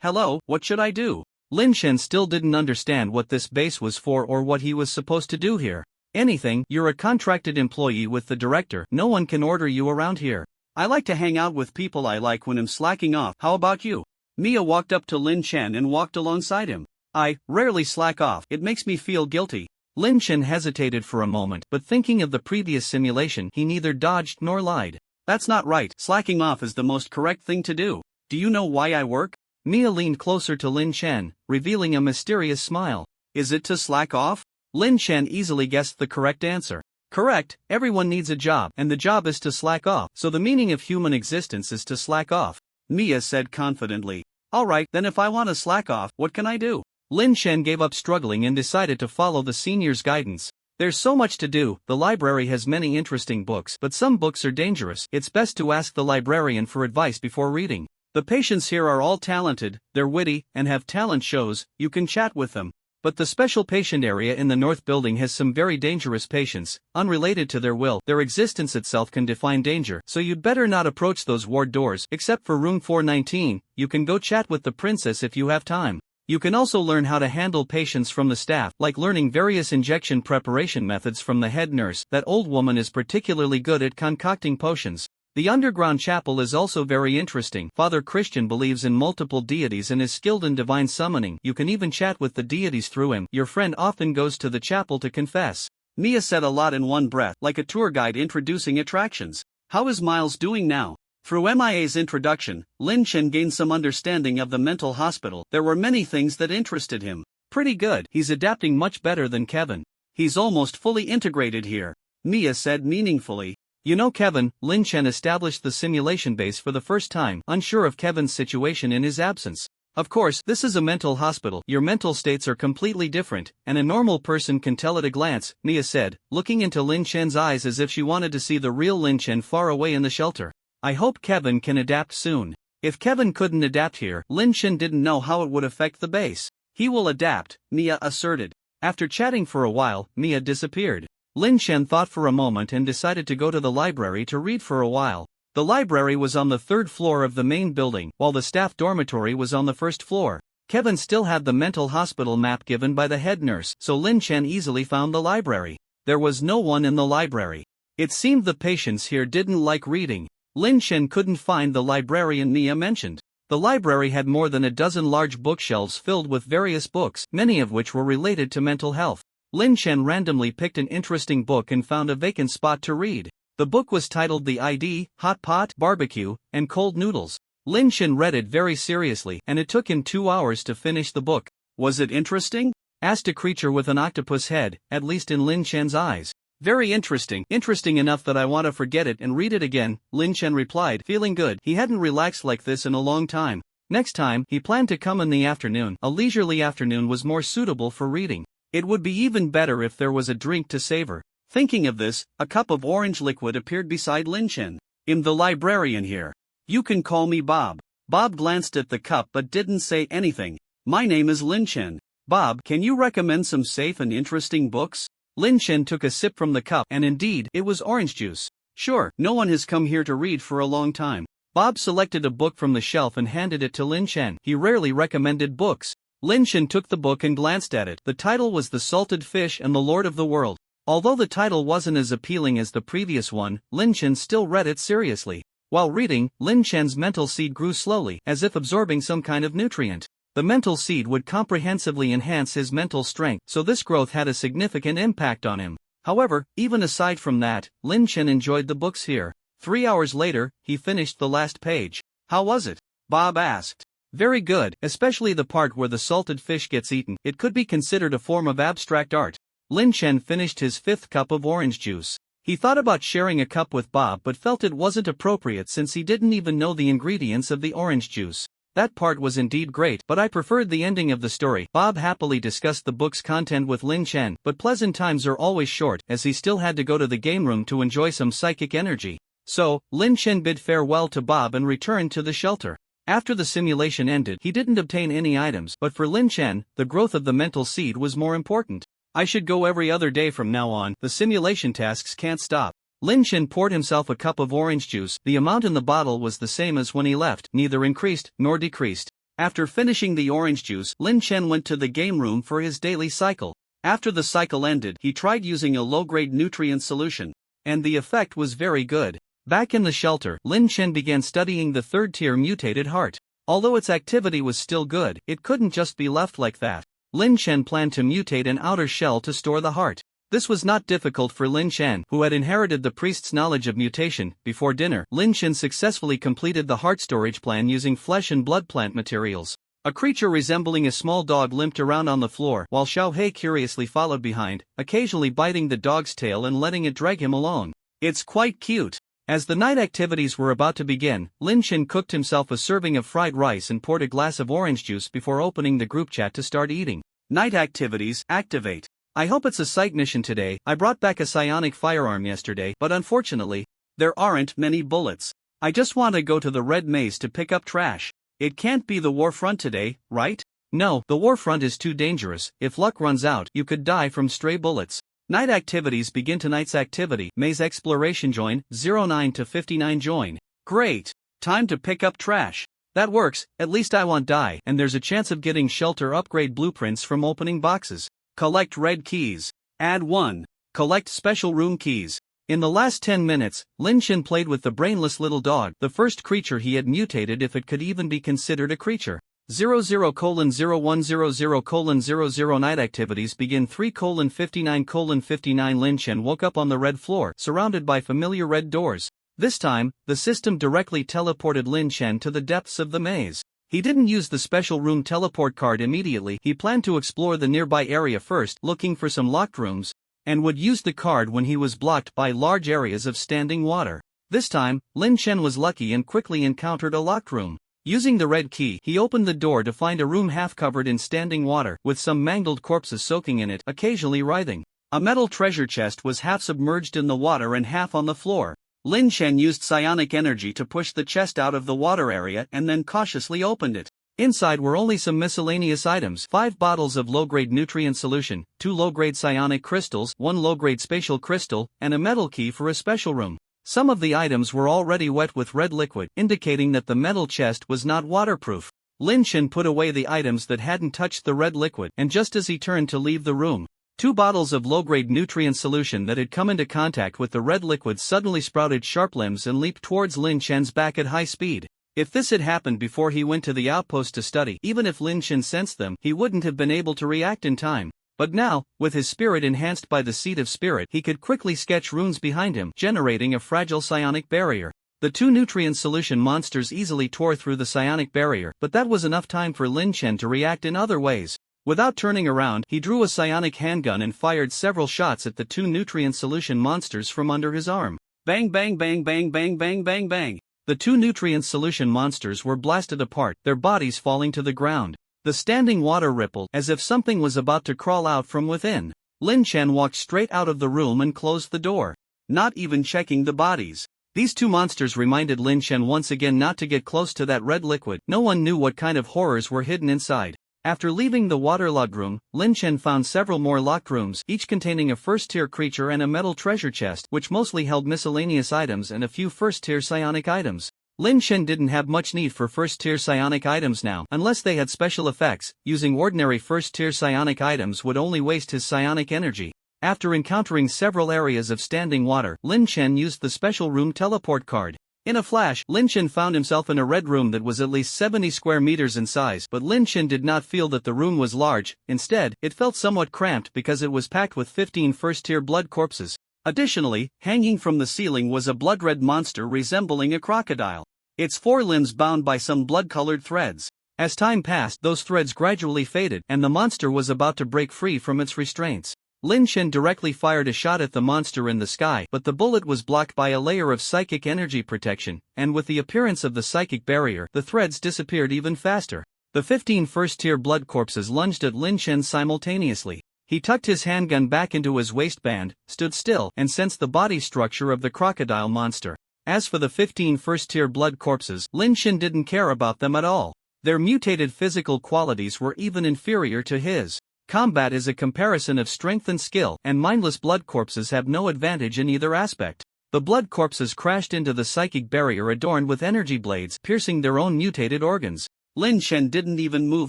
Hello, what should I do? Lin Shen still didn't understand what this base was for or what he was supposed to do here. Anything, you're a contracted employee with the director, no one can order you around here. I like to hang out with people I like when I'm slacking off, how about you? Mia walked up to Lin Shen and walked alongside him. I rarely slack off, it makes me feel guilty. Lin Shen hesitated for a moment, but thinking of the previous simulation, he neither dodged nor lied. That's not right, slacking off is the most correct thing to do. Do you know why I work? Mia leaned closer to Lin Shen, revealing a mysterious smile. Is it to slack off? Lin Chen easily guessed the correct answer. Correct, everyone needs a job, and the job is to slack off, so the meaning of human existence is to slack off. Mia said confidently. Alright, then if I want to slack off, what can I do? Lin Chen gave up struggling and decided to follow the senior's guidance. There's so much to do, the library has many interesting books, but some books are dangerous. It's best to ask the librarian for advice before reading. The patients here are all talented, they're witty, and have talent shows, you can chat with them. But the special patient area in the North Building has some very dangerous patients, unrelated to their will. Their existence itself can define danger, so you'd better not approach those ward doors. Except for room 419, you can go chat with the princess if you have time. You can also learn how to handle patients from the staff, like learning various injection preparation methods from the head nurse. That old woman is particularly good at concocting potions. The underground chapel is also very interesting. Father Christian believes in multiple deities and is skilled in divine summoning. You can even chat with the deities through him. Your friend often goes to the chapel to confess. Mia said a lot in one breath, like a tour guide introducing attractions. How is Miles doing now? Through MIA's introduction, Lin Chen gained some understanding of the mental hospital. There were many things that interested him. Pretty good. He's adapting much better than Kevin. He's almost fully integrated here. Mia said meaningfully. You know Kevin, Lin Chen established the simulation base for the first time, unsure of Kevin's situation in his absence. Of course, this is a mental hospital. Your mental states are completely different, and a normal person can tell at a glance, Mia said, looking into Lin Chen's eyes as if she wanted to see the real Lin Chen far away in the shelter. I hope Kevin can adapt soon. If Kevin couldn't adapt here, Lin Chen didn't know how it would affect the base. He will adapt, Mia asserted. After chatting for a while, Mia disappeared. Lin Chen thought for a moment and decided to go to the library to read for a while. The library was on the third floor of the main building, while the staff dormitory was on the first floor. Kevin still had the mental hospital map given by the head nurse, so Lin Chen easily found the library. There was no one in the library. It seemed the patients here didn't like reading. Lin Chen couldn't find the librarian Mia mentioned. The library had more than a dozen large bookshelves filled with various books, many of which were related to mental health. Lin Chen randomly picked an interesting book and found a vacant spot to read. The book was titled The ID, Hot Pot, Barbecue, and Cold Noodles. Lin Chen read it very seriously, and it took him 2 hours to finish the book. Was it interesting? Asked a creature with an octopus head, at least in Lin Chen's eyes. Very interesting. Interesting enough that I want to forget it and read it again, Lin Chen replied, feeling good. He hadn't relaxed like this in a long time. Next time, he planned to come in the afternoon. A leisurely afternoon was more suitable for reading. It would be even better if there was a drink to savor. Thinking of this, a cup of orange liquid appeared beside Lin Chen. I'm the librarian here. You can call me Bob. Bob glanced at the cup but didn't say anything. My name is Lin Chen. Bob, can you recommend some safe and interesting books? Lin Chen took a sip from the cup, and indeed, it was orange juice. Sure, no one has come here to read for a long time. Bob selected a book from the shelf and handed it to Lin Chen. He rarely recommended books. Lin Chen took the book and glanced at it. The title was The Salted Fish and the Lord of the World. Although the title wasn't as appealing as the previous one, Lin Chen still read it seriously. While reading, Lin Chen's mental seed grew slowly, as if absorbing some kind of nutrient. The mental seed would comprehensively enhance his mental strength, so this growth had a significant impact on him. However, even aside from that, Lin Chen enjoyed the books here. 3 hours later, he finished the last page. How was it? Bob asked. Very good, especially the part where the salted fish gets eaten. It could be considered a form of abstract art. Lin Chen finished his 5th cup of orange juice. He thought about sharing a cup with Bob but felt it wasn't appropriate since he didn't even know the ingredients of the orange juice. That part was indeed great, but I preferred the ending of the story. Bob happily discussed the book's content with Lin Chen, but pleasant times are always short, as he still had to go to the game room to enjoy some psychic energy. So, Lin Chen bid farewell to Bob and returned to the shelter. After the simulation ended, he didn't obtain any items, but for Lin Chen, the growth of the mental seed was more important. I should go every other day from now on, the simulation tasks can't stop. Lin Chen poured himself a cup of orange juice. The amount in the bottle was the same as when he left, neither increased nor decreased. After finishing the orange juice, Lin Chen went to the game room for his daily cycle. After the cycle ended, he tried using a low-grade nutrient solution. And the effect was very good. Back in the shelter, Lin Chen began studying the third-tier mutated heart. Although its activity was still good, it couldn't just be left like that. Lin Chen planned to mutate an outer shell to store the heart. This was not difficult for Lin Chen, who had inherited the priest's knowledge of mutation. Before dinner, Lin Chen successfully completed the heart storage plan using flesh and blood plant materials. A creature resembling a small dog limped around on the floor while Xiaohei curiously followed behind, occasionally biting the dog's tail and letting it drag him along. It's quite cute. As the night activities were about to begin, Lin Chen cooked himself a serving of fried rice and poured a glass of orange juice before opening the group chat to start eating. Night activities, activate. I hope it's a sight mission today. I brought back a psionic firearm yesterday, but unfortunately, there aren't many bullets. I just want to go to the red maze to pick up trash. It can't be the Warfront today, right? No, the Warfront is too dangerous. If luck runs out, you could die from stray bullets. Night activities begin. Tonight's activity, maze exploration. Join, 09 to 59 join. Great. Time to pick up trash. That works, at least I won't die, and there's a chance of getting shelter upgrade blueprints from opening boxes. Collect red keys. Add 1. Collect special room keys. In the last 10 minutes, Lin Chen played with the brainless little dog, the first creature he had mutated if it could even be considered a creature. 00:0100:00 Night activities begin. 3:59:59 Lin Chen woke up on the red floor, surrounded by familiar red doors. This time, the system directly teleported Lin Chen to the depths of the maze. He didn't use the special room teleport card immediately. He planned to explore the nearby area first, looking for some locked rooms, and would use the card when he was blocked by large areas of standing water. This time, Lin Chen was lucky and quickly encountered a locked room. Using the red key, he opened the door to find a room half covered in standing water, with some mangled corpses soaking in it, occasionally writhing. A metal treasure chest was half submerged in the water and half on the floor. Lin Chen used psionic energy to push the chest out of the water area and then cautiously opened it. Inside were only some miscellaneous items: 5 bottles of low-grade nutrient solution, 2 low-grade psionic crystals, 1 low-grade spatial crystal, and a metal key for a special room. Some of the items were already wet with red liquid, indicating that the metal chest was not waterproof. Lin Chen put away the items that hadn't touched the red liquid, and just as he turned to leave the room, 2 bottles of low-grade nutrient solution that had come into contact with the red liquid suddenly sprouted sharp limbs and leaped towards Lin Chen's back at high speed. If this had happened before he went to the outpost to study, even if Lin Chen sensed them, he wouldn't have been able to react in time. But now, with his spirit enhanced by the Seed of Spirit, he could quickly sketch runes behind him, generating a fragile psionic barrier. The 2 nutrient solution monsters easily tore through the psionic barrier, but that was enough time for Lin Chen to react in other ways. Without turning around, he drew a psionic handgun and fired several shots at the 2 nutrient solution monsters from under his arm. Bang bang bang bang bang bang bang bang. The 2 nutrient solution monsters were blasted apart, their bodies falling to the ground. The standing water rippled, as if something was about to crawl out from within. Lin Chen walked straight out of the room and closed the door, not even checking the bodies. These 2 monsters reminded Lin Chen once again not to get close to that red liquid. No one knew what kind of horrors were hidden inside. After leaving the waterlogged room, Lin Chen found several more locked rooms, each containing a first-tier creature and a metal treasure chest, which mostly held miscellaneous items and a few first-tier psionic items. Lin Chen didn't have much need for first-tier psionic items now, unless they had special effects. Using ordinary first-tier psionic items would only waste his psionic energy. After encountering several areas of standing water, Lin Chen used the special room teleport card. In a flash, Lin Chen found himself in a red room that was at least 70 square meters in size, but Lin Chen did not feel that the room was large. Instead, it felt somewhat cramped because it was packed with 15 first-tier blood corpses. Additionally, hanging from the ceiling was a blood-red monster resembling a crocodile. Its 4 limbs bound by some blood-colored threads. As time passed, those threads gradually faded, and the monster was about to break free from its restraints. Lin Chen directly fired a shot at the monster in the sky, but the bullet was blocked by a layer of psychic energy protection, and with the appearance of the psychic barrier, the threads disappeared even faster. The 15 first-tier blood corpses lunged at Lin Chen simultaneously. He tucked his handgun back into his waistband, stood still, and sensed the body structure of the crocodile monster. As for the 15 first-tier blood corpses, Lin Chen didn't care about them at all. Their mutated physical qualities were even inferior to his. Combat is a comparison of strength and skill, and mindless blood corpses have no advantage in either aspect. The blood corpses crashed into the psychic barrier adorned with energy blades, piercing their own mutated organs. Lin Chen didn't even move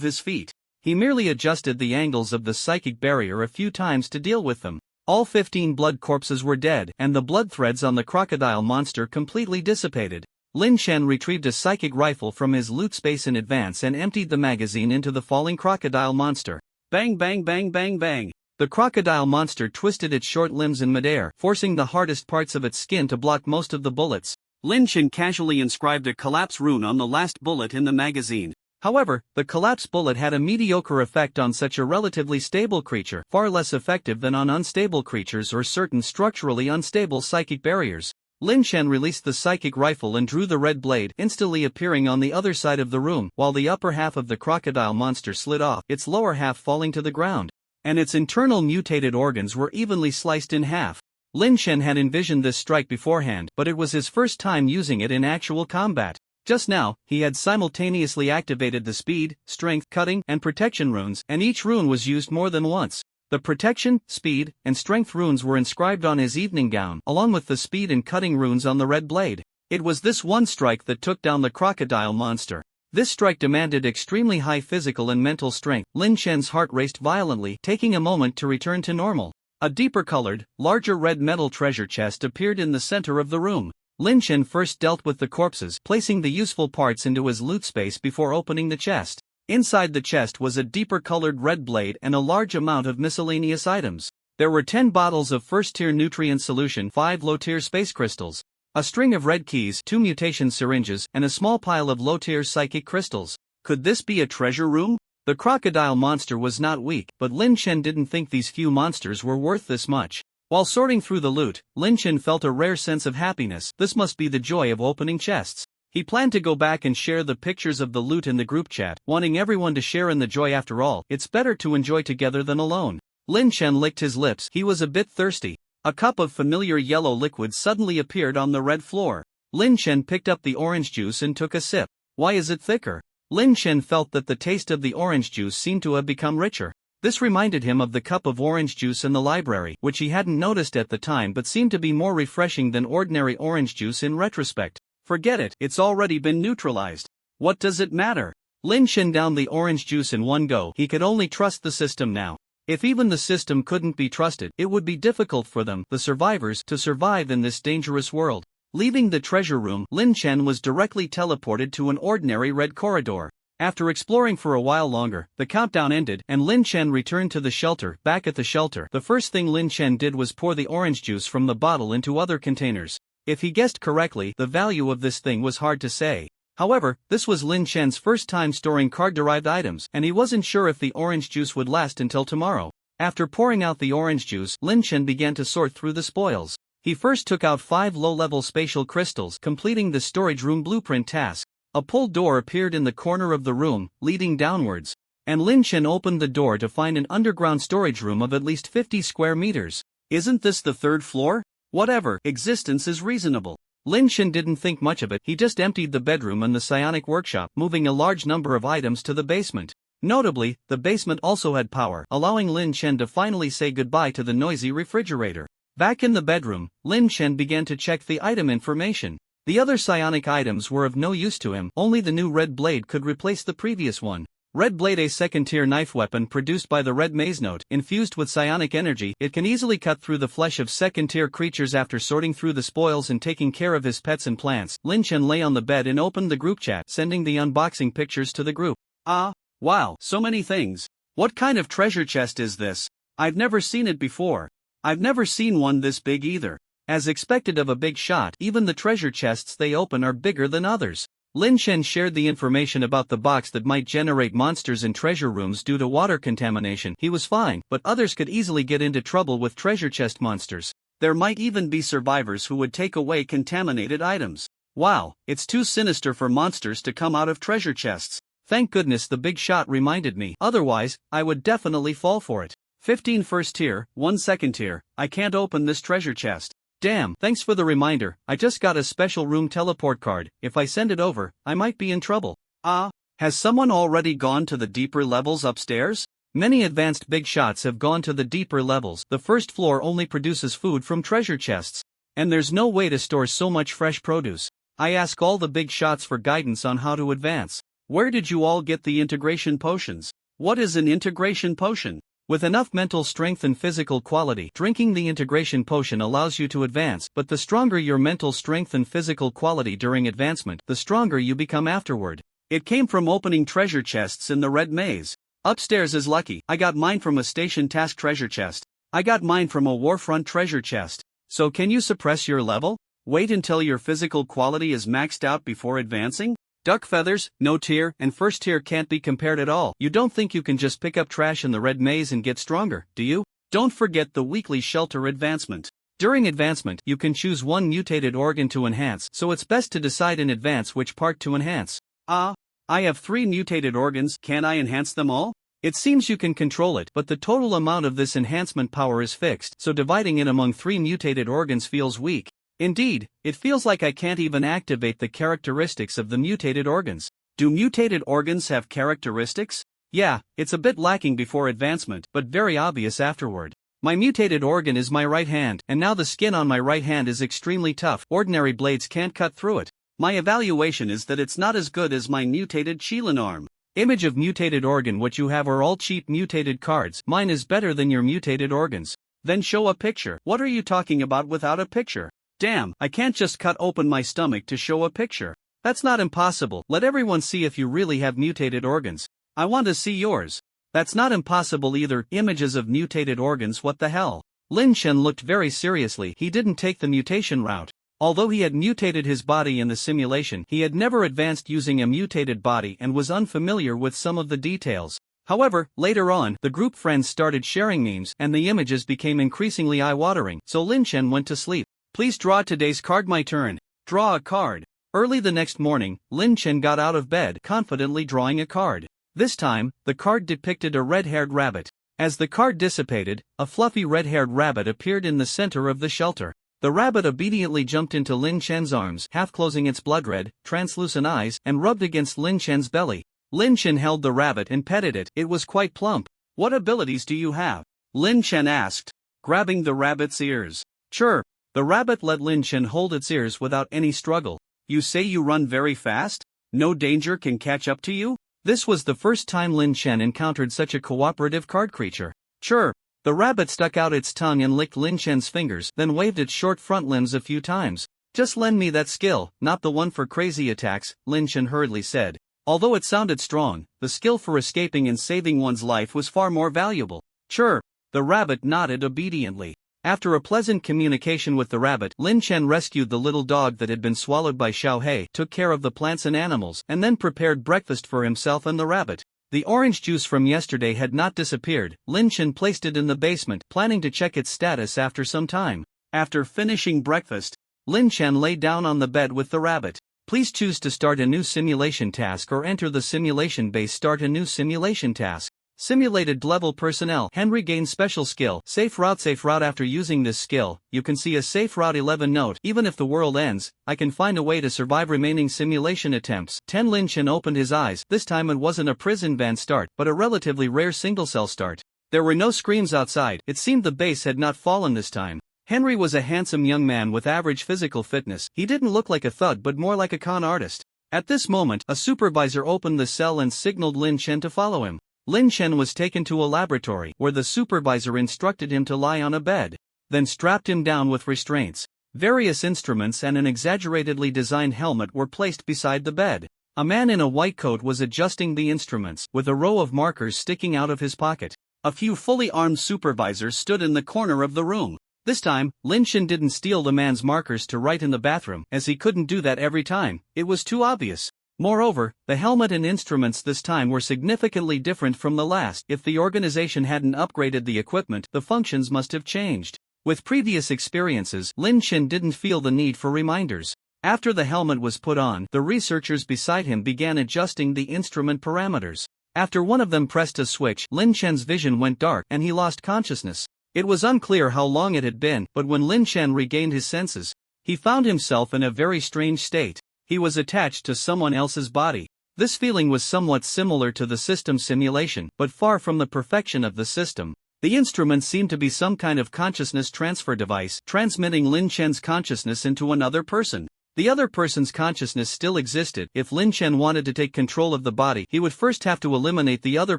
his feet. He merely adjusted the angles of the psychic barrier a few times to deal with them. All 15 blood corpses were dead, and the blood threads on the crocodile monster completely dissipated. Lin Chen retrieved a psychic rifle from his loot space in advance and emptied the magazine into the falling crocodile monster. Bang bang bang bang bang. The crocodile monster twisted its short limbs in midair, forcing the hardest parts of its skin to block most of the bullets. Lin Chen casually inscribed a collapse rune on the last bullet in the magazine. However, the collapse bullet had a mediocre effect on such a relatively stable creature, far less effective than on unstable creatures or certain structurally unstable psychic barriers. Lin Shen released the psychic rifle and drew the red blade, instantly appearing on the other side of the room, while the upper half of the crocodile monster slid off, its lower half falling to the ground, and its internal mutated organs were evenly sliced in half. Lin Shen had envisioned this strike beforehand, but it was his first time using it in actual combat. Just now, he had simultaneously activated the speed, strength, cutting, and protection runes, and each rune was used more than once. The protection, speed, and strength runes were inscribed on his evening gown, along with the speed and cutting runes on the red blade. It was this one strike that took down the crocodile monster. This strike demanded extremely high physical and mental strength. Lin Shen's heart raced violently, taking a moment to return to normal. A deeper colored, larger red metal treasure chest appeared in the center of the room. Lin Shen first dealt with the corpses, placing the useful parts into his loot space before opening the chest. Inside the chest was a deeper colored red blade and a large amount of miscellaneous items. There were 10 bottles of first-tier nutrient solution, 5 low-tier space crystals, a string of red keys, 2 mutation syringes, and a small pile of low-tier psychic crystals. Could this be a treasure room? The crocodile monster was not weak, but Lin Shen didn't think these few monsters were worth this much. While sorting through the loot, Lin Shen felt a rare sense of happiness. This must be the joy of opening chests. He planned to go back and share the pictures of the loot in the group chat, wanting everyone to share in the joy. After all, it's better to enjoy together than alone. Lin Shen licked his lips. He was a bit thirsty. A cup of familiar yellow liquid suddenly appeared on the red floor. Lin Shen picked up the orange juice and took a sip. Why is it thicker? Lin Shen felt that the taste of the orange juice seemed to have become richer. This reminded him of the cup of orange juice in the library, which he hadn't noticed at the time but seemed to be more refreshing than ordinary orange juice in retrospect. Forget it, it's already been neutralized. What does it matter? Lin Shen downed the orange juice in one go. He could only trust the system now. If even the system couldn't be trusted, it would be difficult for them, the survivors, to survive in this dangerous world. Leaving the treasure room, Lin Shen was directly teleported to an ordinary red corridor. After exploring for a while longer, the countdown ended, and Lin Shen returned to the shelter. Back at the shelter, the first thing Lin Shen did was pour the orange juice from the bottle into other containers. If he guessed correctly, the value of this thing was hard to say. However, this was Lin Shen's first time storing card-derived items, and he wasn't sure if the orange juice would last until tomorrow. After pouring out the orange juice, Lin Shen began to sort through the spoils. He first took out 5 low-level spatial crystals, completing the storage room blueprint task. A pulled door appeared in the corner of the room, leading downwards, and Lin Shen opened the door to find an underground storage room of at least 50 square meters. Isn't this the 3rd floor? Whatever, existence is reasonable. Lin Shen didn't think much of it. He just emptied the bedroom and the psionic workshop, moving a large number of items to the basement. Notably, the basement also had power, allowing Lin Shen to finally say goodbye to the noisy refrigerator. Back in the bedroom, Lin Shen began to check the item information. The other psionic items were of no use to him. Only the new red blade could replace the previous one. Red blade, a second-tier knife weapon produced by the red maze note. Infused with psionic energy, it can easily cut through the flesh of second-tier creatures. After sorting through the spoils and taking care of his pets and plants, Lin Shen lay on the bed and opened the group chat, sending the unboxing pictures to the group. Ah, wow, so many things. What kind of treasure chest is this? I've never seen it before. I've never seen one this big either. As expected of a big shot, even the treasure chests they open are bigger than others. Lin Shen shared the information about the box that might generate monsters in treasure rooms due to water contamination. He was fine, but others could easily get into trouble with treasure chest monsters. There might even be survivors who would take away contaminated items. Wow, it's too sinister for monsters to come out of treasure chests. Thank goodness the big shot reminded me. Otherwise, I would definitely fall for it. 15 first tier, 1 second tier. I can't open this treasure chest. Damn, thanks for the reminder. I just got a special room teleport card. If I send it over, I might be in trouble. Ah, has someone already gone to the deeper levels upstairs? Many advanced big shots have gone to the deeper levels. The first floor only produces food from treasure chests, and there's no way to store so much fresh produce. I ask all the big shots for guidance on how to advance. Where did you all get the integration potions? What is an integration potion? With enough mental strength and physical quality, drinking the integration potion allows you to advance, but the stronger your mental strength and physical quality during advancement, the stronger you become afterward. It came from opening treasure chests in the red maze. Upstairs is lucky. I got mine from a station task treasure chest. I got mine from a Warfront treasure chest. So can you suppress your level? Wait until your physical quality is maxed out before advancing? Duck feathers, no tier, and first tier can't be compared at all. You don't think you can just pick up trash in the red maze and get stronger, do you? Don't forget the weekly shelter advancement. During advancement, you can choose one mutated organ to enhance, so it's best to decide in advance which part to enhance. I have 3 mutated organs, can I enhance them all? It seems you can control it, but the total amount of this enhancement power is fixed, so dividing it among 3 mutated organs feels weak. Indeed, it feels like I can't even activate the characteristics of the mutated organs. Do mutated organs have characteristics? Yeah, it's a bit lacking before advancement, but very obvious afterward. My mutated organ is my right hand, and now the skin on my right hand is extremely tough. Ordinary blades can't cut through it. My evaluation is that it's not as good as my mutated Qilin arm. Image of mutated organ. What you have are all cheap mutated cards. Mine is better than your mutated organs. Then show a picture. What are you talking about without a picture? Damn, I can't just cut open my stomach to show a picture. That's not impossible. Let everyone see if you really have mutated organs. I want to see yours. That's not impossible either. Images of mutated organs. What the hell? Lin Chen looked very seriously. He didn't take the mutation route. Although he had mutated his body in the simulation, he had never advanced using a mutated body and was unfamiliar with some of the details. However, later on, the group friends started sharing memes and the images became increasingly eye-watering, so Lin Chen went to sleep. Please draw today's card. My turn. Draw a card. Early the next morning, Lin Chen got out of bed, confidently drawing a card. This time, the card depicted a red-haired rabbit. As the card dissipated, a fluffy red-haired rabbit appeared in the center of the shelter. The rabbit obediently jumped into Lin Chen's arms, half closing its blood-red, translucent eyes, and rubbed against Lin Chen's belly. Lin Chen held the rabbit and petted it. It was quite plump. What abilities do you have? Lin Chen asked, grabbing the rabbit's ears. Sure. The rabbit let Lin Chen hold its ears without any struggle. You say you run very fast? No danger can catch up to you? This was the first time Lin Chen encountered such a cooperative card creature. Sure. The rabbit stuck out its tongue and licked Lin Chen's fingers, then waved its short front limbs a few times. Just lend me that skill, not the one for crazy attacks, Lin Chen hurriedly said. Although it sounded strong, the skill for escaping and saving one's life was far more valuable. Sure. The rabbit nodded obediently. After a pleasant communication with the rabbit, Lin Chen rescued the little dog that had been swallowed by Xiao He, took care of the plants and animals, and then prepared breakfast for himself and the rabbit. The orange juice from yesterday had not disappeared. Lin Chen placed it in the basement, planning to check its status after some time. After finishing breakfast, Lin Chen lay down on the bed with the rabbit. Please choose to start a new simulation task or enter the simulation base. Start a new simulation task. Simulated level personnel. Henry gains special skill. Safe route. Safe route. After using this skill, you can see a safe route 11 note. Even if the world ends, I can find a way to survive remaining simulation attempts. 10 Lin Chen opened his eyes. This time it wasn't a prison van start, but a relatively rare single cell start. There were no screams outside. It seemed the base had not fallen this time. Henry was a handsome young man with average physical fitness. He didn't look like a thug but more like a con artist. At this moment, a supervisor opened the cell and signaled Lin Chen to follow him. Lin Chen was taken to a laboratory, where the supervisor instructed him to lie on a bed, then strapped him down with restraints. Various instruments and an exaggeratedly designed helmet were placed beside the bed. A man in a white coat was adjusting the instruments, with a row of markers sticking out of his pocket. A few fully armed supervisors stood in the corner of the room. This time, Lin Chen didn't steal the man's markers to write in the bathroom, as he couldn't do that every time. It was too obvious. Moreover, the helmet and instruments this time were significantly different from the last. If the organization hadn't upgraded the equipment, the functions must have changed. With previous experiences, Lin Chen didn't feel the need for reminders. After the helmet was put on, the researchers beside him began adjusting the instrument parameters. After one of them pressed a switch, Lin Chen's vision went dark and he lost consciousness. It was unclear how long it had been, but when Lin Chen regained his senses, he found himself in a very strange state. He was attached to someone else's body. This feeling was somewhat similar to the system simulation, but far from the perfection of the system. The instrument seemed to be some kind of consciousness transfer device, transmitting Lin Chen's consciousness into another person. The other person's consciousness still existed. If Lin Chen wanted to take control of the body, he would first have to eliminate the other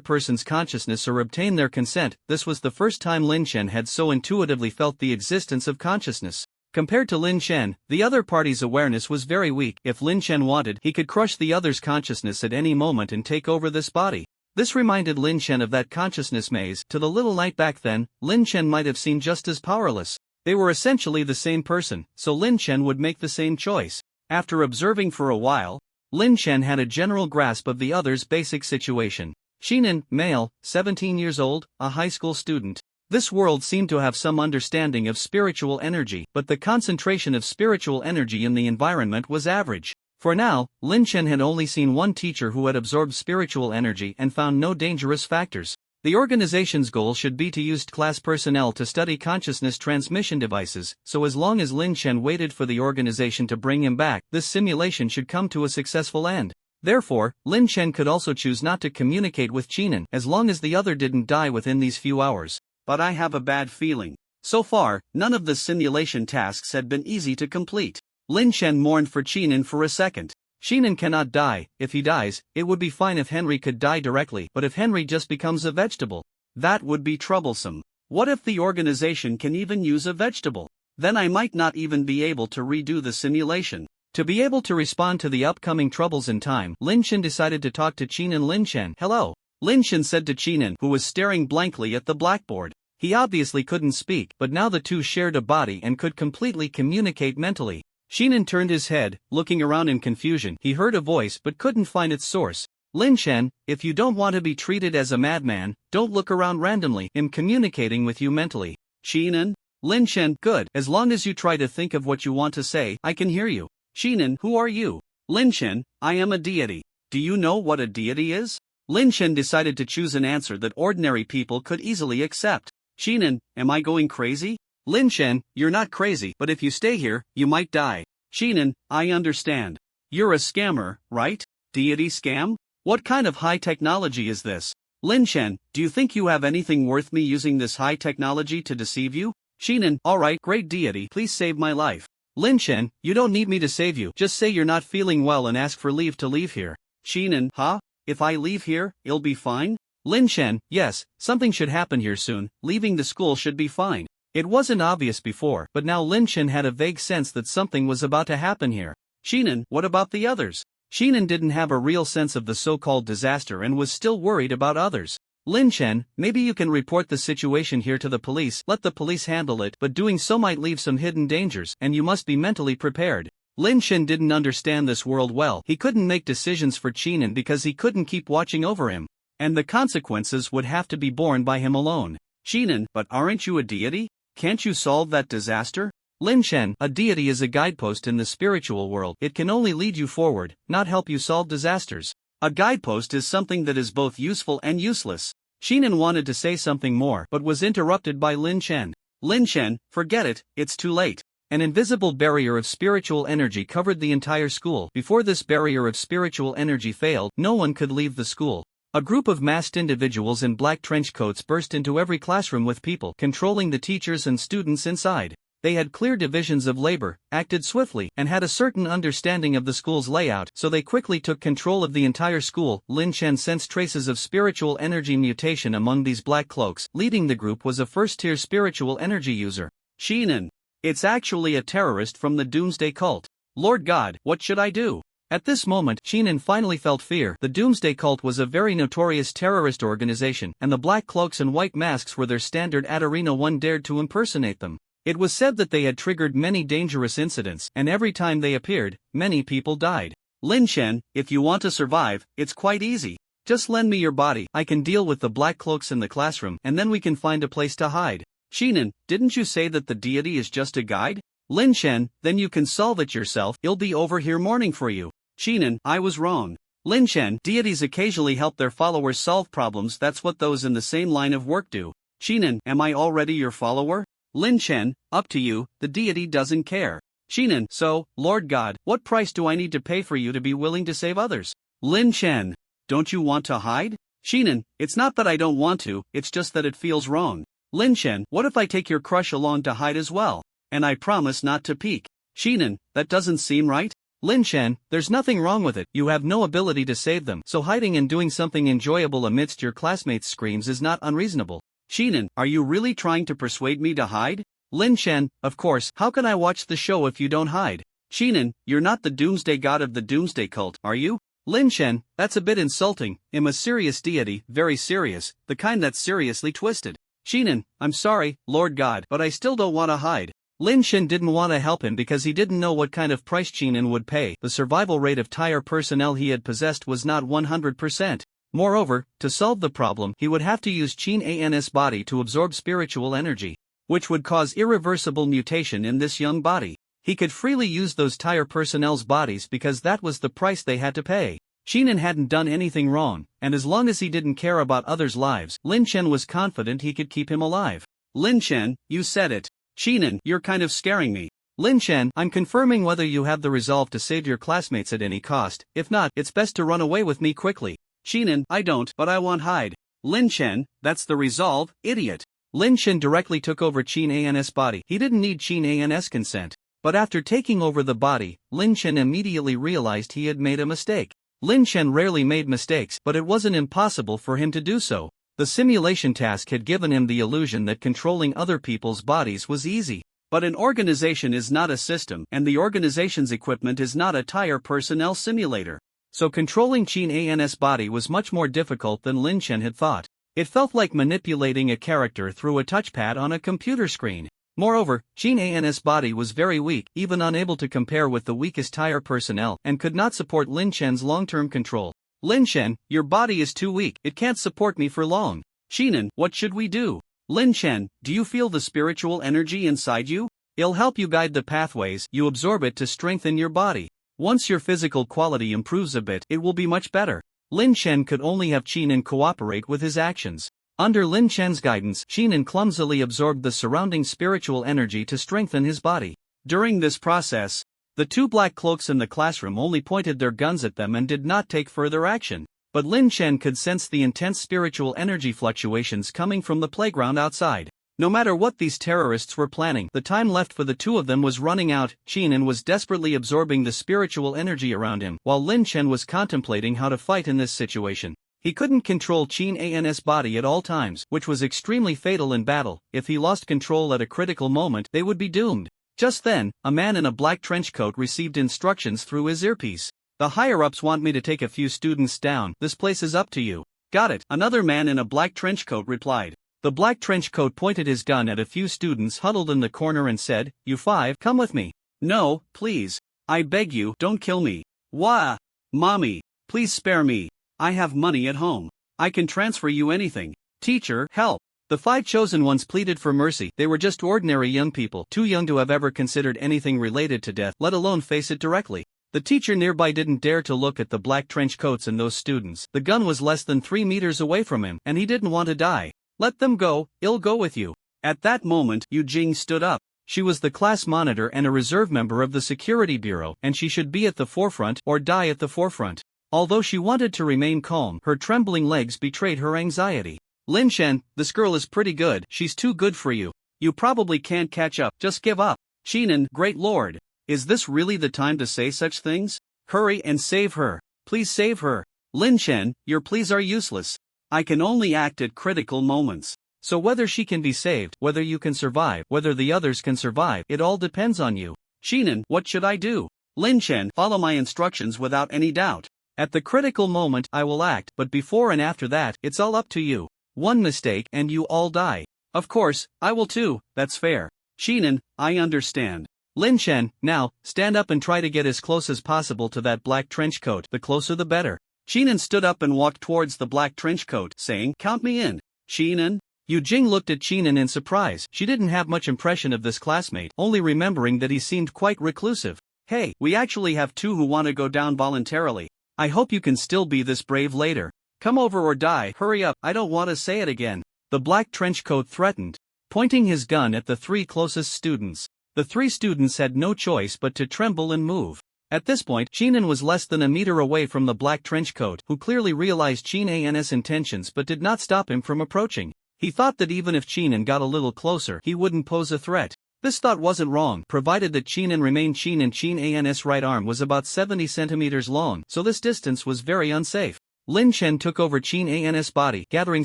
person's consciousness or obtain their consent. This was the first time Lin Chen had so intuitively felt the existence of consciousness. Compared to Lin Chen, the other party's awareness was very weak. If Lin Chen wanted, he could crush the other's consciousness at any moment and take over this body. This reminded Lin Chen of that consciousness maze. To the little knight back then, Lin Chen might have seemed just as powerless. They were essentially the same person, so Lin Chen would make the same choice. After observing for a while, Lin Chen had a general grasp of the other's basic situation. Shinan, male, 17 years old, a high school student. This world seemed to have some understanding of spiritual energy, but the concentration of spiritual energy in the environment was average. For now, Lin Chen had only seen one teacher who had absorbed spiritual energy and found no dangerous factors. The organization's goal should be to use class personnel to study consciousness transmission devices, so as long as Lin Chen waited for the organization to bring him back, this simulation should come to a successful end. Therefore, Lin Chen could also choose not to communicate with Chinan as long as the other didn't die within these few hours. But I have a bad feeling. So far, none of the simulation tasks had been easy to complete. Lin Chen mourned for Chinan for a second. Shinan cannot die. If he dies, it would be fine if Henry could die directly, but if Henry just becomes a vegetable, that would be troublesome. What if the organization can even use a vegetable? Then I might not even be able to redo the simulation. To be able to respond to the upcoming troubles in time, Lin Chen decided to talk to Chinan. Lin Chen, hello. Lin Chen said to Chinan, who was staring blankly at the blackboard. He obviously couldn't speak, but now the two shared a body and could completely communicate mentally. Shinan turned his head, looking around in confusion. He heard a voice but couldn't find its source. Lin Chen, if you don't want to be treated as a madman, don't look around randomly. I'm communicating with you mentally. Shinan? Lin Chen, good. As long as you try to think of what you want to say, I can hear you. Shinan, who are you? Lin Chen, I am a deity. Do you know what a deity is? Lin Chen decided to choose an answer that ordinary people could easily accept. Shinan, am I going crazy? Lin Chen, you're not crazy, but if you stay here, you might die. Shinan, I understand. You're a scammer, right? Deity scam? What kind of high technology is this? Lin Chen, do you think you have anything worth me using this high technology to deceive you? Shinan, alright, great deity, please save my life. Lin Chen, you don't need me to save you, just say you're not feeling well and ask for leave to leave here. Shinan, huh? If I leave here, it'll be fine? Lin Chen, yes, something should happen here soon, leaving the school should be fine. It wasn't obvious before, but now Lin Chen had a vague sense that something was about to happen here. Shinan, what about the others? Shinan didn't have a real sense of the so-called disaster and was still worried about others. Lin Chen, maybe you can report the situation here to the police, let the police handle it, but doing so might leave some hidden dangers, and you must be mentally prepared. Lin Chen didn't understand this world well. He couldn't make decisions for Chinan because he couldn't keep watching over him, and the consequences would have to be borne by him alone. Shinan, but aren't you a deity? Can't you solve that disaster? Lin Chen, a deity is a guidepost in the spiritual world. It can only lead you forward, not help you solve disasters. A guidepost is something that is both useful and useless. Shinan wanted to say something more but was interrupted by Lin Chen. Lin Chen, forget it, it's too late. An invisible barrier of spiritual energy covered the entire school. Before this barrier of spiritual energy failed, no one could leave the school. A group of masked individuals in black trench coats burst into every classroom with people controlling the teachers and students inside. They had clear divisions of labor, acted swiftly, and had a certain understanding of the school's layout, so they quickly took control of the entire school. Lin Chen sensed traces of spiritual energy mutation among these black cloaks. Leading the group was a first-tier spiritual energy user. Shinan. It's actually a terrorist from the doomsday cult. Lord God, what should I do? At this moment, Shinan finally felt fear. The Doomsday Cult was a very notorious terrorist organization, and the black cloaks and white masks were their standard at Arena. One dared to impersonate them. It was said that they had triggered many dangerous incidents, and every time they appeared, many people died. Lin Chen, if you want to survive, it's quite easy. Just lend me your body. I can deal with the black cloaks in the classroom, and then we can find a place to hide. Shinan, didn't you say that the deity is just a guide? Lin Chen, then you can solve it yourself. It'll be over here mourning for you. Shinan, I was wrong. Lin Chen, deities occasionally help their followers solve problems. That's what those in the same line of work do. Shinan, am I already your follower? Lin Chen, up to you, the deity doesn't care. Shinan, so, Lord God, what price do I need to pay for you to be willing to save others? Lin Chen, don't you want to hide? Shinan, it's not that I don't want to, it's just that it feels wrong. Lin Chen, what if I take your crush along to hide as well? And I promise not to peek. Shinan, that doesn't seem right. Lin Chen, there's nothing wrong with it. You have no ability to save them, so hiding and doing something enjoyable amidst your classmates' screams is not unreasonable. Shinan, are you really trying to persuade me to hide? Lin Chen, of course, how can I watch the show if you don't hide? Shinan, you're not the doomsday god of the doomsday cult, are you? Lin Chen, that's a bit insulting. I'm a serious deity, very serious, the kind that's seriously twisted. Shinan, I'm sorry, Lord God, but I still don't want to hide. Lin Shen didn't want to help him because he didn't know what kind of price Qinin would pay. The survival rate of tire personnel he had possessed was not 100%. Moreover, to solve the problem, he would have to use Qin's body to absorb spiritual energy, which would cause irreversible mutation in this young body. He could freely use those tire personnel's bodies because that was the price they had to pay. Qinin hadn't done anything wrong, and as long as he didn't care about others' lives, Lin Shen was confident he could keep him alive. Lin Shen, you said it. Qinin, you're kind of scaring me. Lin Shen, I'm confirming whether you have the resolve to save your classmates at any cost. If not, it's best to run away with me quickly. Qinin, I don't, but I want hide. Lin Shen, that's the resolve, idiot. Lin Shen directly took over Qin's body. He didn't need Qin's consent. But after taking over the body, Lin Shen immediately realized he had made a mistake. Lin Shen rarely made mistakes, but it wasn't impossible for him to do so. The simulation task had given him the illusion that controlling other people's bodies was easy. But an organization is not a system, and the organization's equipment is not a tire personnel simulator. So controlling Qin's body was much more difficult than Lin Shen had thought. It felt like manipulating a character through a touchpad on a computer screen. Moreover, Qin's body was very weak, even unable to compare with the weakest tire personnel, and could not support Lin Shen's long-term control. Lin Shen, your body is too weak, it can't support me for long. Qinin, what should we do? Lin Shen, do you feel the spiritual energy inside you? It'll help you guide the pathways, you absorb it to strengthen your body. Once your physical quality improves a bit, it will be much better. Lin Shen could only have Qinin cooperate with his actions. Under Lin Shen's guidance, Qinin clumsily absorbed the surrounding spiritual energy to strengthen his body. During this process, the two black cloaks in the classroom only pointed their guns at them and did not take further action. But Lin Shen could sense the intense spiritual energy fluctuations coming from the playground outside. No matter what these terrorists were planning, the time left for the two of them was running out. Qinin was desperately absorbing the spiritual energy around him, while Lin Shen was contemplating how to fight in this situation. He couldn't control Qin's body at all times, which was extremely fatal in battle. If he lost control at a critical moment, they would be doomed. Just then, a man in a black trench coat received instructions through his earpiece. The higher-ups want me to take a few students down. This place is up to you. Got it, another man in a black trench coat replied. The black trench coat pointed his gun at a few students huddled in the corner and said, "You five, come with me." No, please. I beg you, don't kill me. Wah! Mommy, please spare me. I have money at home. I can transfer you anything. Teacher, help. The five chosen ones pleaded for mercy. They were just ordinary young people, too young to have ever considered anything related to death, let alone face it directly. The teacher nearby didn't dare to look at the black trench coats and those students. The gun was less than 3 meters away from him, and he didn't want to die. Let them go, I'll go with you. At that moment, Yu Jing stood up. She was the class monitor and a reserve member of the security bureau, and she should be at the forefront or die at the forefront. Although she wanted to remain calm, her trembling legs betrayed her anxiety. Lin Shen, this girl is pretty good. She's too good for you. You probably can't catch up. Just give up. Qinin, great lord. Is this really the time to say such things? Hurry and save her. Please save her. Lin Shen, your pleas are useless. I can only act at critical moments. So whether she can be saved, whether you can survive, whether the others can survive, it all depends on you. Qinin, what should I do? Lin Shen, follow my instructions without any doubt. At the critical moment, I will act, but before and after that, it's all up to you. One mistake and you all die. Of course, I will too, that's fair. Qinin, I understand. Lin Shen, now, stand up and try to get as close as possible to that black trench coat. The closer the better. Qinin stood up and walked towards the black trench coat, saying, "Count me in." Qinin? Yu Jing looked at Qinin in surprise. She didn't have much impression of this classmate, only remembering that he seemed quite reclusive. Hey, we actually have two who want to go down voluntarily. I hope you can still be this brave later. Come over or die. Hurry up, I don't want to say it again. The black trench coat threatened, pointing his gun at the three closest students. The three students had no choice but to tremble and move. At this point, Qinin was less than a meter away from the black trench coat, who clearly realized Qin's intentions but did not stop him from approaching. He thought that even if Qinin got a little closer, he wouldn't pose a threat. This thought wasn't wrong, provided that Qinin remained Qinin. Qin's right arm was about 70 centimeters long, so this distance was very unsafe. Lin Shen took over Qin's body, gathering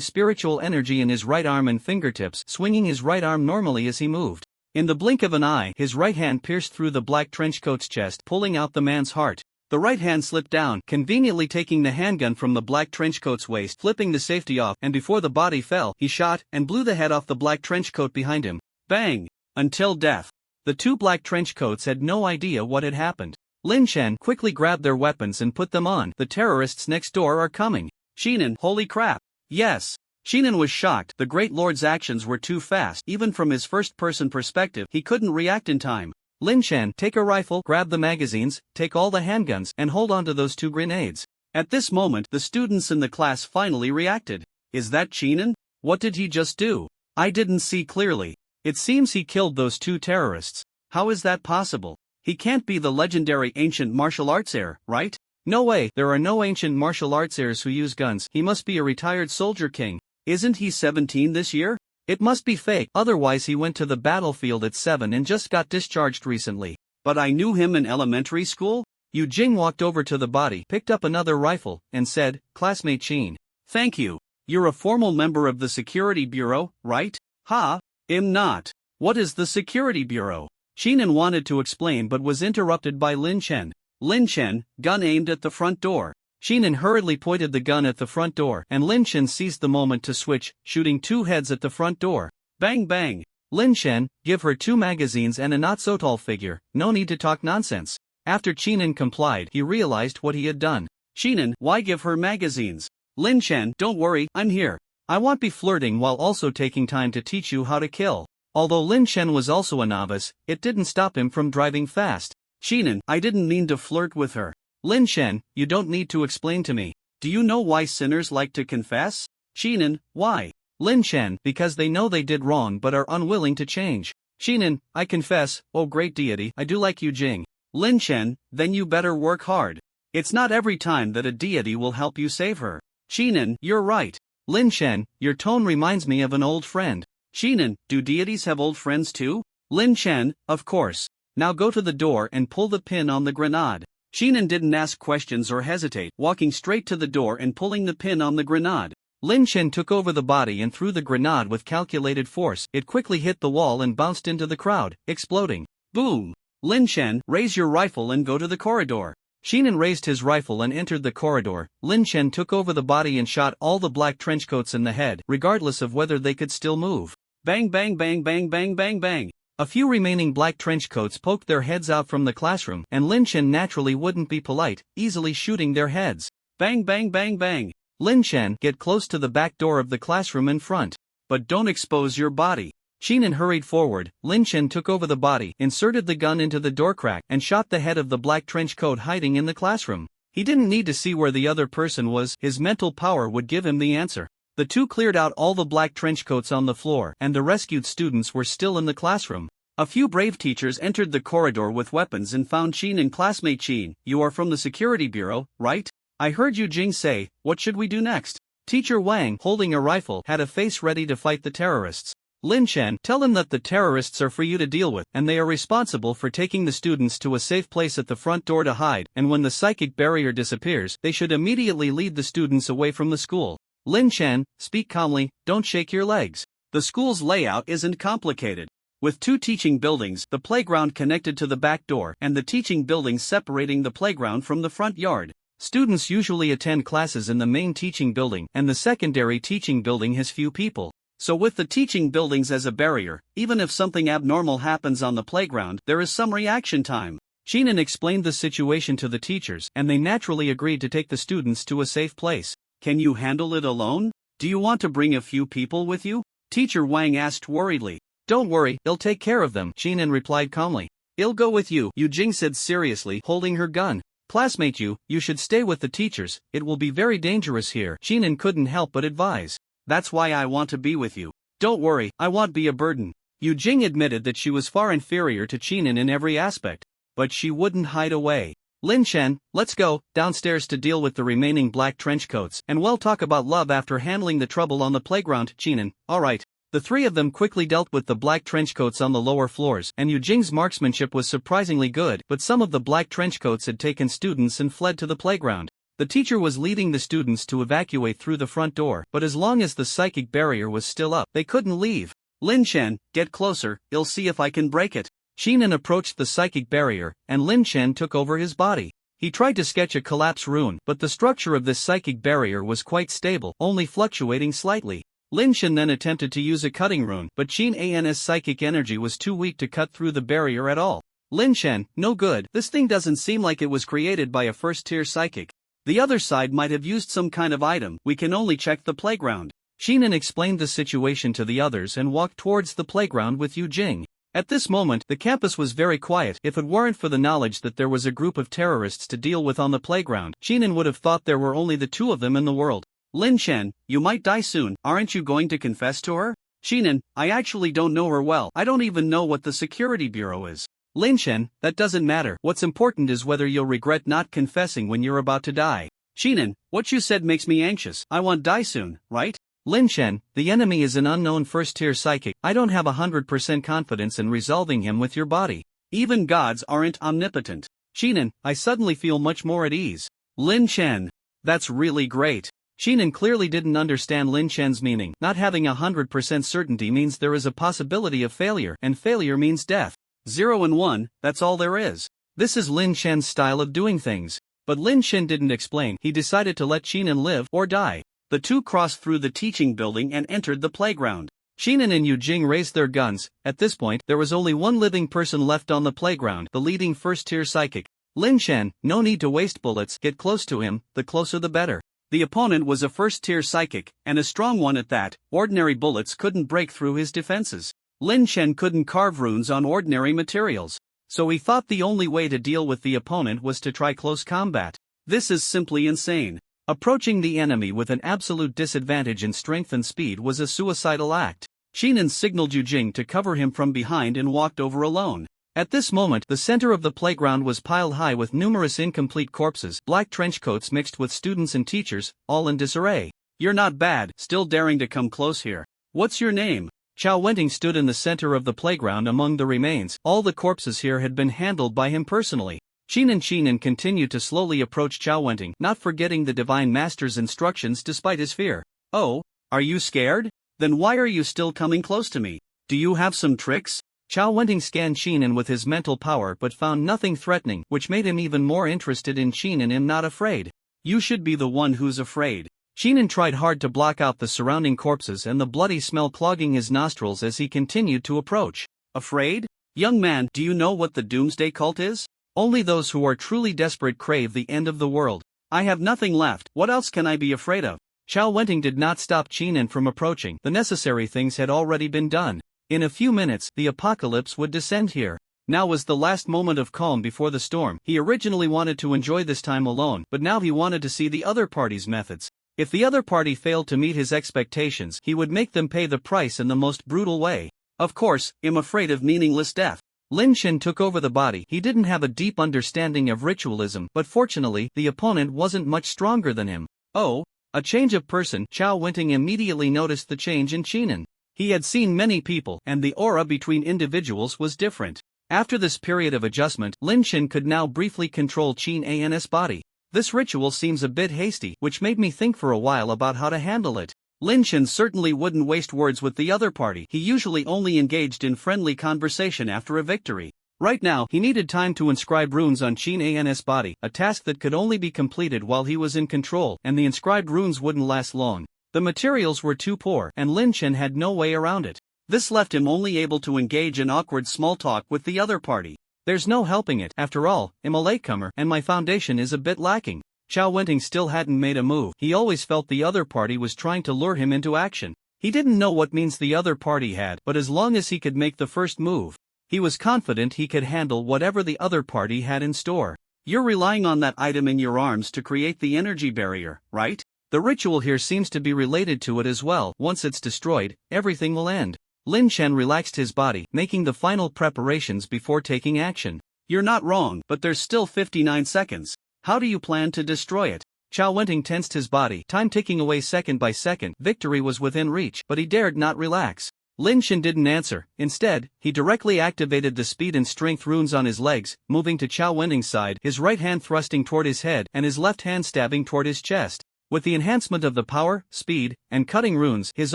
spiritual energy in his right arm and fingertips, swinging his right arm normally as he moved. In the blink of an eye, his right hand pierced through the black trenchcoat's chest, pulling out the man's heart. The right hand slipped down, conveniently taking the handgun from the black trenchcoat's waist, flipping the safety off, and before the body fell, he shot and blew the head off the black trenchcoat behind him. Bang! Until death. The two black trenchcoats had no idea what had happened. Lin Chen quickly grabbed their weapons and put them on. The terrorists next door are coming. Shinan, holy crap. Yes. Shinan was shocked. The Great Lord's actions were too fast. Even from his first-person perspective, he couldn't react in time. Lin Chen, take a rifle, grab the magazines, take all the handguns, and hold on to those two grenades. At this moment, the students in the class finally reacted. Is that Shinan? What did he just do? I didn't see clearly. It seems he killed those two terrorists. How is that possible? He can't be the legendary ancient martial arts heir, right? No way, there are no ancient martial arts heirs who use guns. He must be a retired soldier king. Isn't he 17 this year? It must be fake, otherwise he went to the battlefield at 7 and just got discharged recently. But I knew him in elementary school? Yu Jing walked over to the body, picked up another rifle, and said, Classmate Qin. Thank you. You're a formal member of the Security Bureau, right? Ha? I'm not. What is the Security Bureau? Shinan wanted to explain but was interrupted by Lin Chen. Lin Chen, gun aimed at the front door. Shinan hurriedly pointed the gun at the front door, and Lin Chen seized the moment to switch, shooting two heads at the front door. Bang bang! Lin Chen, give her 2 magazines and a not-so-tall figure, no need to talk nonsense. After Shinan complied, he realized what he had done. Shinan, why give her magazines? Lin Chen, don't worry, I'm here. I won't be flirting while also taking time to teach you how to kill. Although Lin Chen was also a novice, it didn't stop him from driving fast. Shinan, I didn't mean to flirt with her. Lin Chen, you don't need to explain to me. Do you know why sinners like to confess? Shinan, why? Lin Chen, because they know they did wrong but are unwilling to change. Shinan, I confess, oh great deity, I do like Yu Jing. Lin Chen, then you better work hard. It's not every time that a deity will help you save her. Shinan, you're right. Lin Chen, your tone reminds me of an old friend. Shinan, do deities have old friends too? Lin Chen, of course. Now go to the door and pull the pin on the grenade. Shinan didn't ask questions or hesitate, walking straight to the door and pulling the pin on the grenade. Lin Chen took over the body and threw the grenade with calculated force. It quickly hit the wall and bounced into the crowd, exploding. Boom! Lin Chen, raise your rifle and go to the corridor. Shinan raised his rifle and entered the corridor. Lin Chen took over the body and shot all the black trenchcoats in the head, regardless of whether they could still move. Bang bang bang bang bang bang bang. A few remaining black trenchcoats poked their heads out from the classroom, and Lin Chen naturally wouldn't be polite, easily shooting their heads. Bang bang bang bang. Lin Chen, get close to the back door of the classroom in front. But don't expose your body. Shinan hurried forward. Lin Chen took over the body, inserted the gun into the door crack, and shot the head of the black trenchcoat hiding in the classroom. He didn't need to see where the other person was, his mental power would give him the answer. The two cleared out all the black trenchcoats on the floor, and the rescued students were still in the classroom. A few brave teachers entered the corridor with weapons and found Qin and classmate Qin. You are from the Security Bureau, right? I heard Yu Jing say, what should we do next? Teacher Wang, holding a rifle, had a face ready to fight the terrorists. Lin Chen, tell them that the terrorists are for you to deal with, and they are responsible for taking the students to a safe place at the front door to hide, and when the psychic barrier disappears, they should immediately lead the students away from the school. Lin Chen, speak calmly, don't shake your legs. The school's layout isn't complicated. With 2 teaching buildings, the playground connected to the back door, and the teaching buildings separating the playground from the front yard. Students usually attend classes in the main teaching building, and the secondary teaching building has few people. So with the teaching buildings as a barrier, even if something abnormal happens on the playground, there is some reaction time. Shinan explained the situation to the teachers, and they naturally agreed to take the students to a safe place. Can you handle it alone? Do you want to bring a few people with you? Teacher Wang asked worriedly. Don't worry, I'll take care of them, Shinan replied calmly. I'll go with you, Yu Jing said seriously, holding her gun. Classmate you should stay with the teachers, it will be very dangerous here, Shinan couldn't help but advise. That's why I want to be with you. Don't worry, I won't be a burden. Yu Jing admitted that she was far inferior to Shinan in every aspect. But she wouldn't hide away. Lin Chen, let's go downstairs to deal with the remaining black trenchcoats, and we'll talk about love after handling the trouble on the playground, Shinan. Alright. The 3 of them quickly dealt with the black trenchcoats on the lower floors, and Yu Jing's marksmanship was surprisingly good, but some of the black trenchcoats had taken students and fled to the playground. The teacher was leading the students to evacuate through the front door, but as long as the psychic barrier was still up, they couldn't leave. Lin Chen, get closer, I'll see if I can break it. Shinan approached the psychic barrier, and Lin Chen took over his body. He tried to sketch a collapse rune, but the structure of this psychic barrier was quite stable, only fluctuating slightly. Lin Shen then attempted to use a cutting rune, but Qin An's psychic energy was too weak to cut through the barrier at all. Lin Shen, no good, this thing doesn't seem like it was created by a first-tier psychic. The other side might have used some kind of item, we can only check the playground. Xinan explained the situation to the others and walked towards the playground with Yu Jing. At this moment, the campus was very quiet. If it weren't for the knowledge that there was a group of terrorists to deal with on the playground, Xinan would have thought there were only the two of them in the world. Lin Shen, you might die soon, aren't you going to confess to her? Xinan, I actually don't know her well, I don't even know what the security bureau is. Lin Shen, that doesn't matter, what's important is whether you'll regret not confessing when you're about to die. Xinan, what you said makes me anxious, I want die soon, right? Lin Shen, the enemy is an unknown first-tier psychic, I don't have 100% confidence in resolving him with your body. Even gods aren't omnipotent. Xinan, I suddenly feel much more at ease. Lin Shen. That's really great. Xinan clearly didn't understand Lin Shen's meaning. Not having 100% certainty means there is a possibility of failure, and failure means death. 0 and 1, that's all there is. This is Lin Shen's style of doing things. But Lin Shen didn't explain, he decided to let Xinan live or die. The two crossed through the teaching building and entered the playground. Xinan and Yu Jing raised their guns. At this point, there was only one living person left on the playground, the leading first-tier psychic. Lin Shen, no need to waste bullets, get close to him, the closer the better. The opponent was a first-tier psychic, and a strong one at that. Ordinary bullets couldn't break through his defenses. Lin Shen couldn't carve runes on ordinary materials, so he thought the only way to deal with the opponent was to try close combat. This is simply insane. Approaching the enemy with an absolute disadvantage in strength and speed was a suicidal act. Xinan signaled Yu Jing to cover him from behind and walked over alone. At this moment, the center of the playground was piled high with numerous incomplete corpses, black trenchcoats mixed with students and teachers, all in disarray. You're not bad, still daring to come close here. What's your name? Chao Wenting stood in the center of the playground among the remains. All the corpses here had been handled by him personally. Xinan continued to slowly approach Chao Wenting, not forgetting the Divine Master's instructions despite his fear. Oh, are you scared? Then why are you still coming close to me? Do you have some tricks? Chao Wenting scanned Xinan with his mental power but found nothing threatening, which made him even more interested in Xinan and not afraid. You should be the one who's afraid. Xinan tried hard to block out the surrounding corpses and the bloody smell clogging his nostrils as he continued to approach. Afraid? Young man, do you know what the doomsday cult is? Only those who are truly desperate crave the end of the world. I have nothing left, what else can I be afraid of? Chao Wenting did not stop Xinan from approaching, the necessary things had already been done. In a few minutes, the apocalypse would descend here. Now was the last moment of calm before the storm. He originally wanted to enjoy this time alone, but now he wanted to see the other party's methods. If the other party failed to meet his expectations, he would make them pay the price in the most brutal way. Of course, I'm afraid of meaningless death. Lin Shen took over the body. He didn't have a deep understanding of ritualism, but fortunately, the opponent wasn't much stronger than him. Oh, a change of person. Chao Wenting immediately noticed the change in Xinan. He had seen many people, and the aura between individuals was different. After this period of adjustment, Lin Shen could now briefly control Qin An's body. This ritual seems a bit hasty, which made me think for a while about how to handle it. Lin Shen certainly wouldn't waste words with the other party. He usually only engaged in friendly conversation after a victory. Right now, he needed time to inscribe runes on Qin An's body, a task that could only be completed while he was in control, and the inscribed runes wouldn't last long. The materials were too poor, and Lin Shen had no way around it. This left him only able to engage in awkward small talk with the other party. There's no helping it, after all, I'm a latecomer, and my foundation is a bit lacking. Chao Wenting still hadn't made a move. He always felt the other party was trying to lure him into action. He didn't know what means the other party had, but as long as he could make the first move, he was confident he could handle whatever the other party had in store. You're relying on that item in your arms to create the energy barrier, right? The ritual here seems to be related to it as well. Once it's destroyed, everything will end. Lin Shen relaxed his body, making the final preparations before taking action. You're not wrong, but there's still 59 seconds. How do you plan to destroy it? Chao Wenting tensed his body, time ticking away second by second. Victory was within reach, but he dared not relax. Lin Shen didn't answer. Instead, he directly activated the speed and strength runes on his legs, moving to Chao Wenting's side, his right hand thrusting toward his head and his left hand stabbing toward his chest. With the enhancement of the power, speed, and cutting runes, his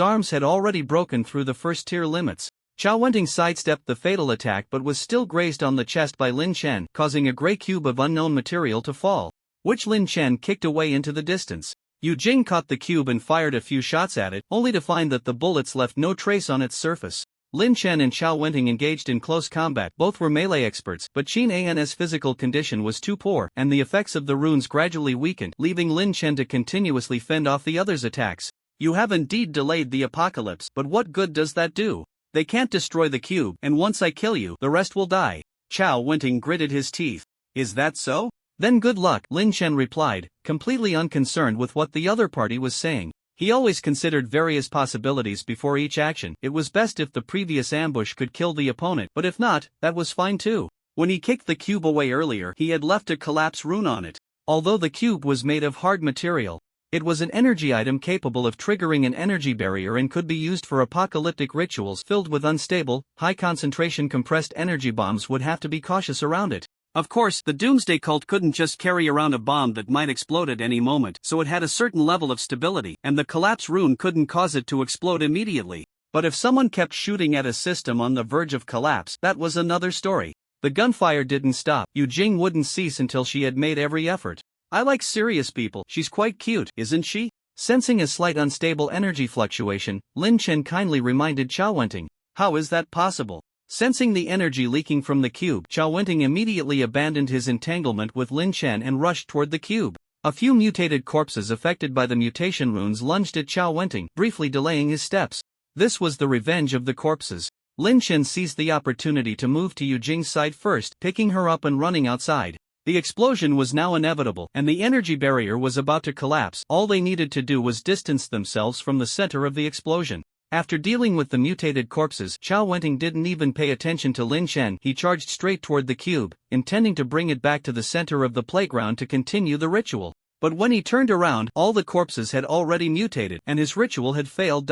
arms had already broken through the first-tier limits. Chao Wenting sidestepped the fatal attack but was still grazed on the chest by Lin Shen, causing a gray cube of unknown material to fall, which Lin Shen kicked away into the distance. Yu Jing caught the cube and fired a few shots at it, only to find that the bullets left no trace on its surface. Lin Chen and Chao Wenting engaged in close combat. Both were melee experts, but Qin An's physical condition was too poor, and the effects of the runes gradually weakened, leaving Lin Chen to continuously fend off the other's attacks. You have indeed delayed the apocalypse, but what good does that do? They can't destroy the cube, and once I kill you, the rest will die. Chao Wenting gritted his teeth. Is that so? Then good luck, Lin Chen replied, completely unconcerned with what the other party was saying. He always considered various possibilities before each action. It was best if the previous ambush could kill the opponent, but if not, that was fine too. When he kicked the cube away earlier, he had left a collapse rune on it. Although the cube was made of hard material, it was an energy item capable of triggering an energy barrier and could be used for apocalyptic rituals filled with unstable, high-concentration compressed energy bombs. Would have to be cautious around it. Of course, the Doomsday cult couldn't just carry around a bomb that might explode at any moment, so it had a certain level of stability, and the collapse rune couldn't cause it to explode immediately. But if someone kept shooting at a system on the verge of collapse, that was another story. The gunfire didn't stop. Yu Jing wouldn't cease until she had made every effort. I like serious people. She's quite cute, isn't she? Sensing a slight unstable energy fluctuation, Lin Chen kindly reminded Chao Wenting. How is that possible? Sensing the energy leaking from the cube, Chao Wenting immediately abandoned his entanglement with Lin Chen and rushed toward the cube. A few mutated corpses affected by the mutation runes lunged at Chao Wenting, briefly delaying his steps. This was the revenge of the corpses. Lin Chen seized the opportunity to move to Yu Jing's side first, picking her up and running outside. The explosion was now inevitable, and the energy barrier was about to collapse. All they needed to do was distance themselves from the center of the explosion. After dealing with the mutated corpses, Chao Wenting didn't even pay attention to Lin Chen. He charged straight toward the cube, intending to bring it back to the center of the playground to continue the ritual. But when he turned around, all the corpses had already mutated, and his ritual had failed.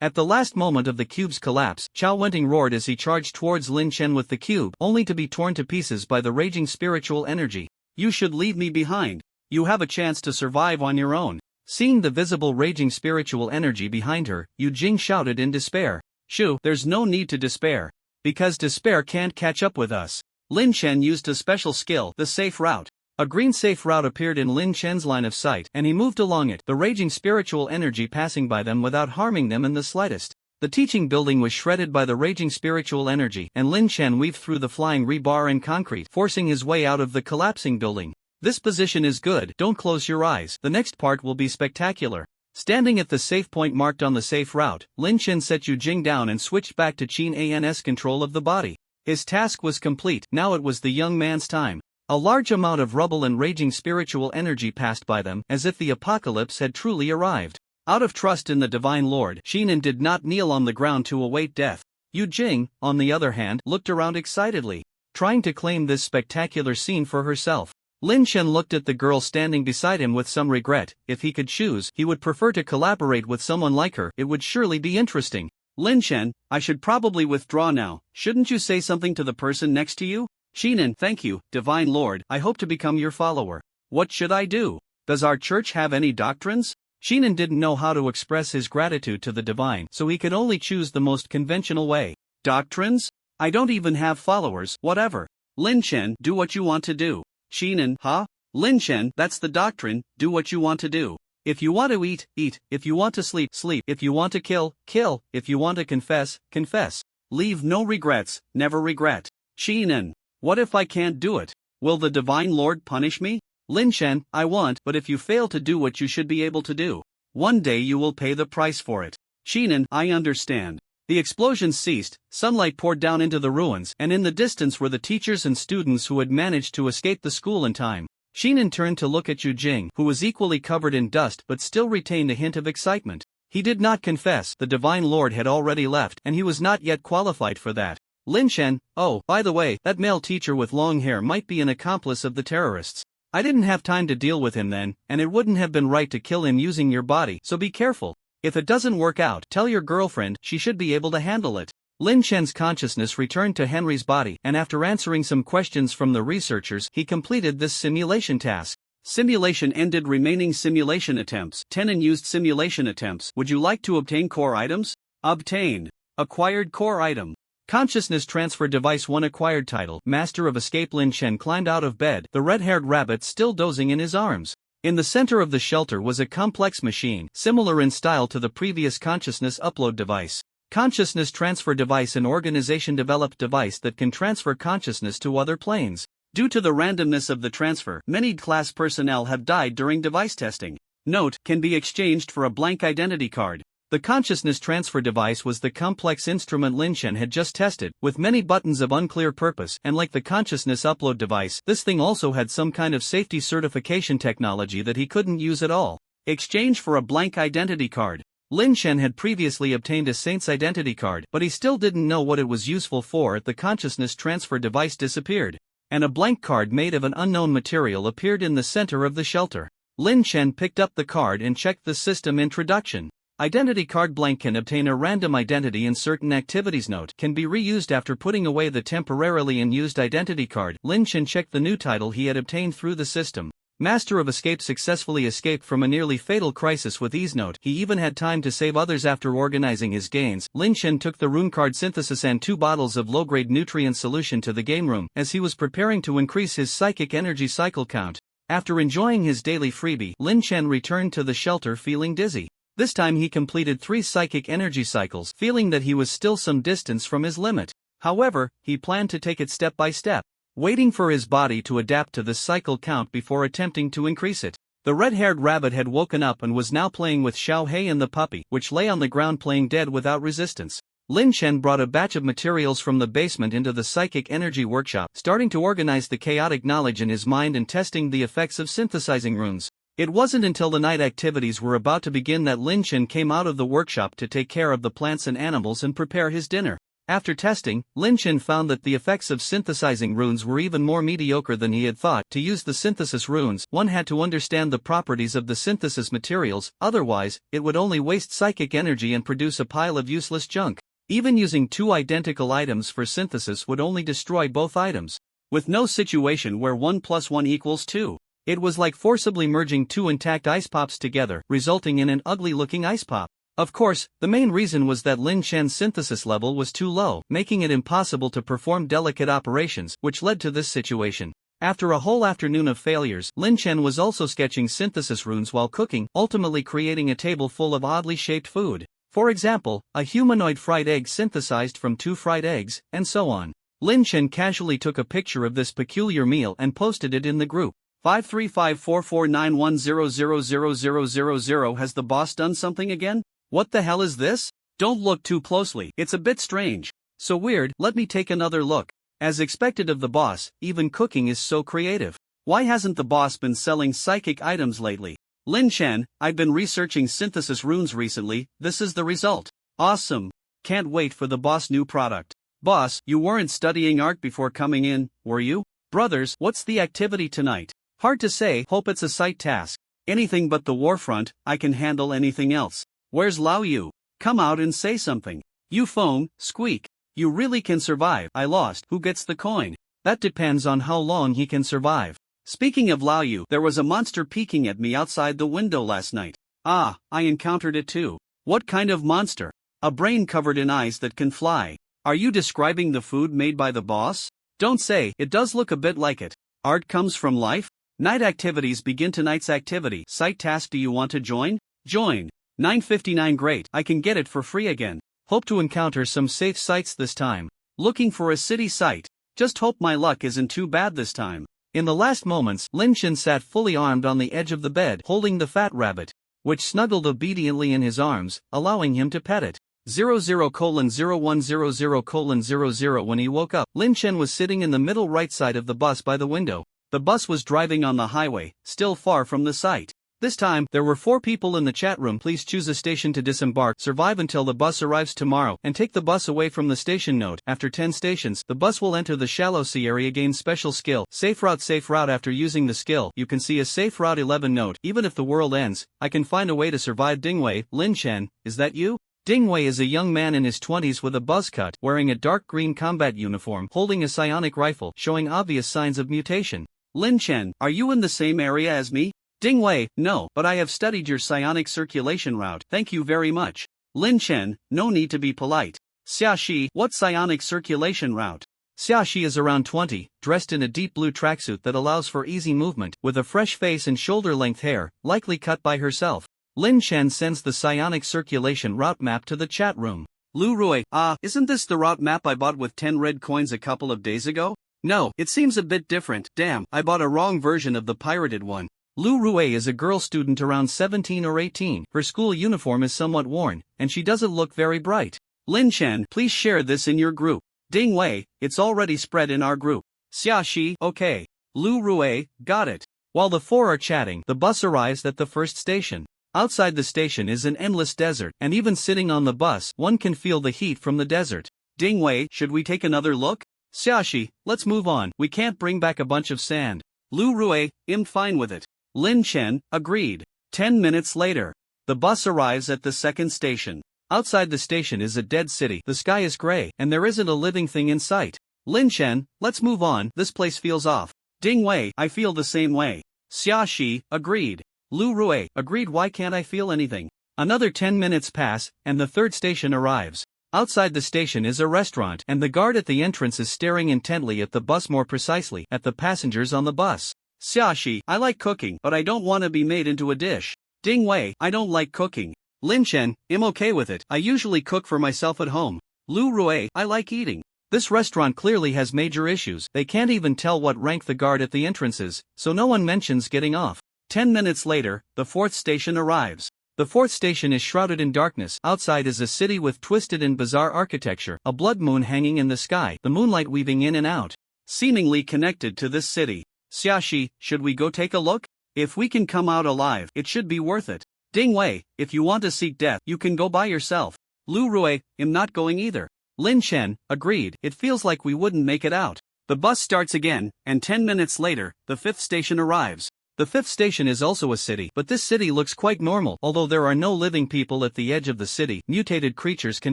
At the last moment of the cube's collapse, Chao Wenting roared as he charged towards Lin Chen with the cube, only to be torn to pieces by the raging spiritual energy. You should leave me behind. You have a chance to survive on your own. Seeing the visible raging spiritual energy behind her, Yu Jing shouted in despair. Shoo, there's no need to despair. Because despair can't catch up with us. Lin Chen used a special skill, the safe route. A green safe route appeared in Lin Chen's line of sight, and he moved along it, the raging spiritual energy passing by them without harming them in the slightest. The teaching building was shredded by the raging spiritual energy, and Lin Chen weaved through the flying rebar and concrete, forcing his way out of the collapsing building. This position is good, don't close your eyes, the next part will be spectacular. Standing at the safe point marked on the safe route, Lin Chen set Yu Jing down and switched back to Qin An's control of the body. His task was complete, now it was the young man's time. A large amount of rubble and raging spiritual energy passed by them, as if the apocalypse had truly arrived. Out of trust in the Divine Lord, Xinan did not kneel on the ground to await death. Yu Jing, on the other hand, looked around excitedly, trying to claim this spectacular scene for herself. Lin Chen looked at the girl standing beside him with some regret. If he could choose, he would prefer to collaborate with someone like her. It would surely be interesting. Lin Chen, I should probably withdraw now. Shouldn't you say something to the person next to you? Xinan, thank you, Divine Lord, I hope to become your follower. What should I do? Does our church have any doctrines? Xinan didn't know how to express his gratitude to the divine, so he could only choose the most conventional way. Doctrines? I don't even have followers, whatever. Lin Chen, do what you want to do. Xinan, huh? Lin Chen, that's the doctrine, do what you want to do. If you want to eat, eat. If you want to sleep, sleep. If you want to kill, kill. If you want to confess, confess. Leave no regrets, never regret. Xinan, what if I can't do it? Will the Divine Lord punish me? Lin Chen, I want, but if you fail to do what you should be able to do, one day you will pay the price for it. Xinan, I understand. The explosion ceased, sunlight poured down into the ruins, and in the distance were the teachers and students who had managed to escape the school in time. Xinan turned to look at Yu Jing, who was equally covered in dust but still retained a hint of excitement. He did not confess, the Divine Lord had already left, and he was not yet qualified for that. Lin Chen, oh, by the way, that male teacher with long hair might be an accomplice of the terrorists. I didn't have time to deal with him then, and it wouldn't have been right to kill him using your body, so be careful. If it doesn't work out, tell your girlfriend, she should be able to handle it. Lin Chen's consciousness returned to Henry's body, and after answering some questions from the researchers, he completed this simulation task. Simulation ended. Remaining simulation attempts. 10 unused simulation attempts. Would you like to obtain core items? Obtained. Acquired core item. Consciousness transfer device 1 acquired. Title, Master of Escape. Lin Chen climbed out of bed, the red-haired rabbit still dozing in his arms. In the center of the shelter was a complex machine, similar in style to the previous consciousness upload device. Consciousness transfer device, an organization-developed device that can transfer consciousness to other planes. Due to the randomness of the transfer, many class personnel have died during device testing. Note, can be exchanged for a blank identity card. The consciousness transfer device was the complex instrument Lin Shen had just tested, with many buttons of unclear purpose, and like the consciousness upload device, this thing also had some kind of safety certification technology that he couldn't use at all. Exchange for a blank identity card. Lin Shen had previously obtained a saint's identity card, but he still didn't know what it was useful for. The consciousness transfer device disappeared, and a blank card made of an unknown material appeared in the center of the shelter. Lin Shen picked up the card and checked the system introduction. Identity card blank can obtain a random identity in certain activities. Note, can be reused after putting away the temporarily unused identity card. Lin Shen checked the new title he had obtained through the system. Master of Escape successfully escaped from a nearly fatal crisis with ease. Note, he even had time to save others after organizing his gains. Lin Shen took the rune card synthesis and 2 bottles of low-grade nutrient solution to the game room as he was preparing to increase his psychic energy cycle count. After enjoying his daily freebie, Lin Shen returned to the shelter feeling dizzy. This time he completed 3 psychic energy cycles, feeling that he was still some distance from his limit. However, he planned to take it step by step, waiting for his body to adapt to the cycle count before attempting to increase it. The red-haired rabbit had woken up and was now playing with Xiao Hei and the puppy, which lay on the ground playing dead without resistance. Lin Shen brought a batch of materials from the basement into the psychic energy workshop, starting to organize the chaotic knowledge in his mind and testing the effects of synthesizing runes. It wasn't until the night activities were about to begin that Lin Shen came out of the workshop to take care of the plants and animals and prepare his dinner. After testing, Lin Shen found that the effects of synthesizing runes were even more mediocre than he had thought. To use the synthesis runes, one had to understand the properties of the synthesis materials, otherwise, it would only waste psychic energy and produce a pile of useless junk. Even using 2 identical items for synthesis would only destroy both items, with no situation where 1 + 1 = 2. It was like forcibly merging 2 intact ice pops together, resulting in an ugly-looking ice pop. Of course, the main reason was that Lin Shen's synthesis level was too low, making it impossible to perform delicate operations, which led to this situation. After a whole afternoon of failures, Lin Shen was also sketching synthesis runes while cooking, ultimately creating a table full of oddly shaped food. For example, a humanoid fried egg synthesized from 2 fried eggs, and so on. Lin Shen casually took a picture of this peculiar meal and posted it in the group. 5354491000000. Has the boss done something again? What the hell is this? Don't look too closely, it's a bit strange. So weird, let me take another look. As expected of the boss, even cooking is so creative. Why hasn't the boss been selling psychic items lately? Lin Shen, I've been researching synthesis runes recently, this is the result. Awesome. Can't wait for the boss' new product. Boss, you weren't studying art before coming in, were you? Brothers, what's the activity tonight? Hard to say, hope it's a sight task. Anything but the Warfront, I can handle anything else. Where's Lao Yu? Come out and say something. You phone, squeak. You really can survive. I lost. Who gets the coin? That depends on how long he can survive. Speaking of Lao Yu, there was a monster peeking at me outside the window last night. Ah, I encountered it too. What kind of monster? A brain covered in eyes that can fly. Are you describing the food made by the boss? Don't say, it does look a bit like it. Art comes from life? Night activities begin. Tonight's activity. Site task. Do you want to join? Join. 9:59. Great, I can get it for free again. Hope to encounter some safe sites this time. Looking for a city site. Just hope my luck isn't too bad this time. In the last moments, Lin Shen sat fully armed on the edge of the bed, holding the fat rabbit, which snuggled obediently in his arms, allowing him to pet it. 00:0100:00. When he woke up, Lin Shen was sitting in the middle right side of the bus by the window. The bus was driving on the highway, still far from the site. This time, there were 4 people in the chat room. Please choose a station to disembark, survive until the bus arrives tomorrow, and take the bus away from the station. Note, after 10 stations, the bus will enter the shallow sea area. Gain special skill, safe route. After using the skill, you can see a safe route. 11. Note, even if the world ends, I can find a way to survive. Dingwei, Lin Shen, is that you? Dingwei is a young man in his 20s with a buzz cut, wearing a dark green combat uniform, holding a psionic rifle, showing obvious signs of mutation. Lin Shen, are you in the same area as me? Dingwei, no, but I have studied your psionic circulation route. Thank you very much. Lin Shen, no need to be polite. Xia Shi, what psionic circulation route? Xiaoxi is around 20, dressed in a deep blue tracksuit that allows for easy movement, with a fresh face and shoulder-length hair, likely cut by herself. Lin Chen sends the psionic circulation route map to the chat room. Lu Rui, isn't this the route map I bought with 10 red coins a couple of days ago? No, it seems a bit different. Damn, I bought a wrong version of the pirated one. Lu Rui is a girl student around 17 or 18. Her school uniform is somewhat worn, and she doesn't look very bright. Lin Chen, please share this in your group. Ding Wei, it's already spread in our group. Xiaoxi, okay. Lu Rui, got it. While the four are chatting, the bus arrives at the first station. Outside the station is an endless desert, and even sitting on the bus, one can feel the heat from the desert. Ding Wei, should we take another look? Xiaoxi, let's move on. We can't bring back a bunch of sand. Lu Rui, I'm fine with it. Lin Chen, agreed. 10 minutes later, the bus arrives at the second station. Outside the station is a dead city. The sky is gray, and there isn't a living thing in sight. Lin Chen, let's move on. This place feels off. Ding Wei, I feel the same way. Xiaoxi, agreed. Lu Rui, agreed. Why can't I feel anything? Another 10 minutes pass, and the third station arrives. Outside the station is a restaurant, and the guard at the entrance is staring intently at the bus, more precisely, at the passengers on the bus. Xiaoxi, I like cooking, but I don't want to be made into a dish. Ding Wei, I don't like cooking. Lin Chen, I'm okay with it. I usually cook for myself at home. Lu Rui, I like eating. This restaurant clearly has major issues. They can't even tell what rank the guard at the entrance is, so no one mentions getting off. 10 minutes later, the fourth station arrives. The fourth station is shrouded in darkness. Outside is a city with twisted and bizarre architecture, a blood moon hanging in the sky, the moonlight weaving in and out. Seemingly connected to this city. Xiaoxi, should we go take a look? If we can come out alive, it should be worth it. Ding Wei, if you want to seek death, you can go by yourself. Lu Rui, I'm not going either. Lin Chen, agreed. It feels like we wouldn't make it out. The bus starts again, and 10 minutes later, the fifth station arrives. The fifth station is also a city, but this city looks quite normal. Although there are no living people at the edge of the city, mutated creatures can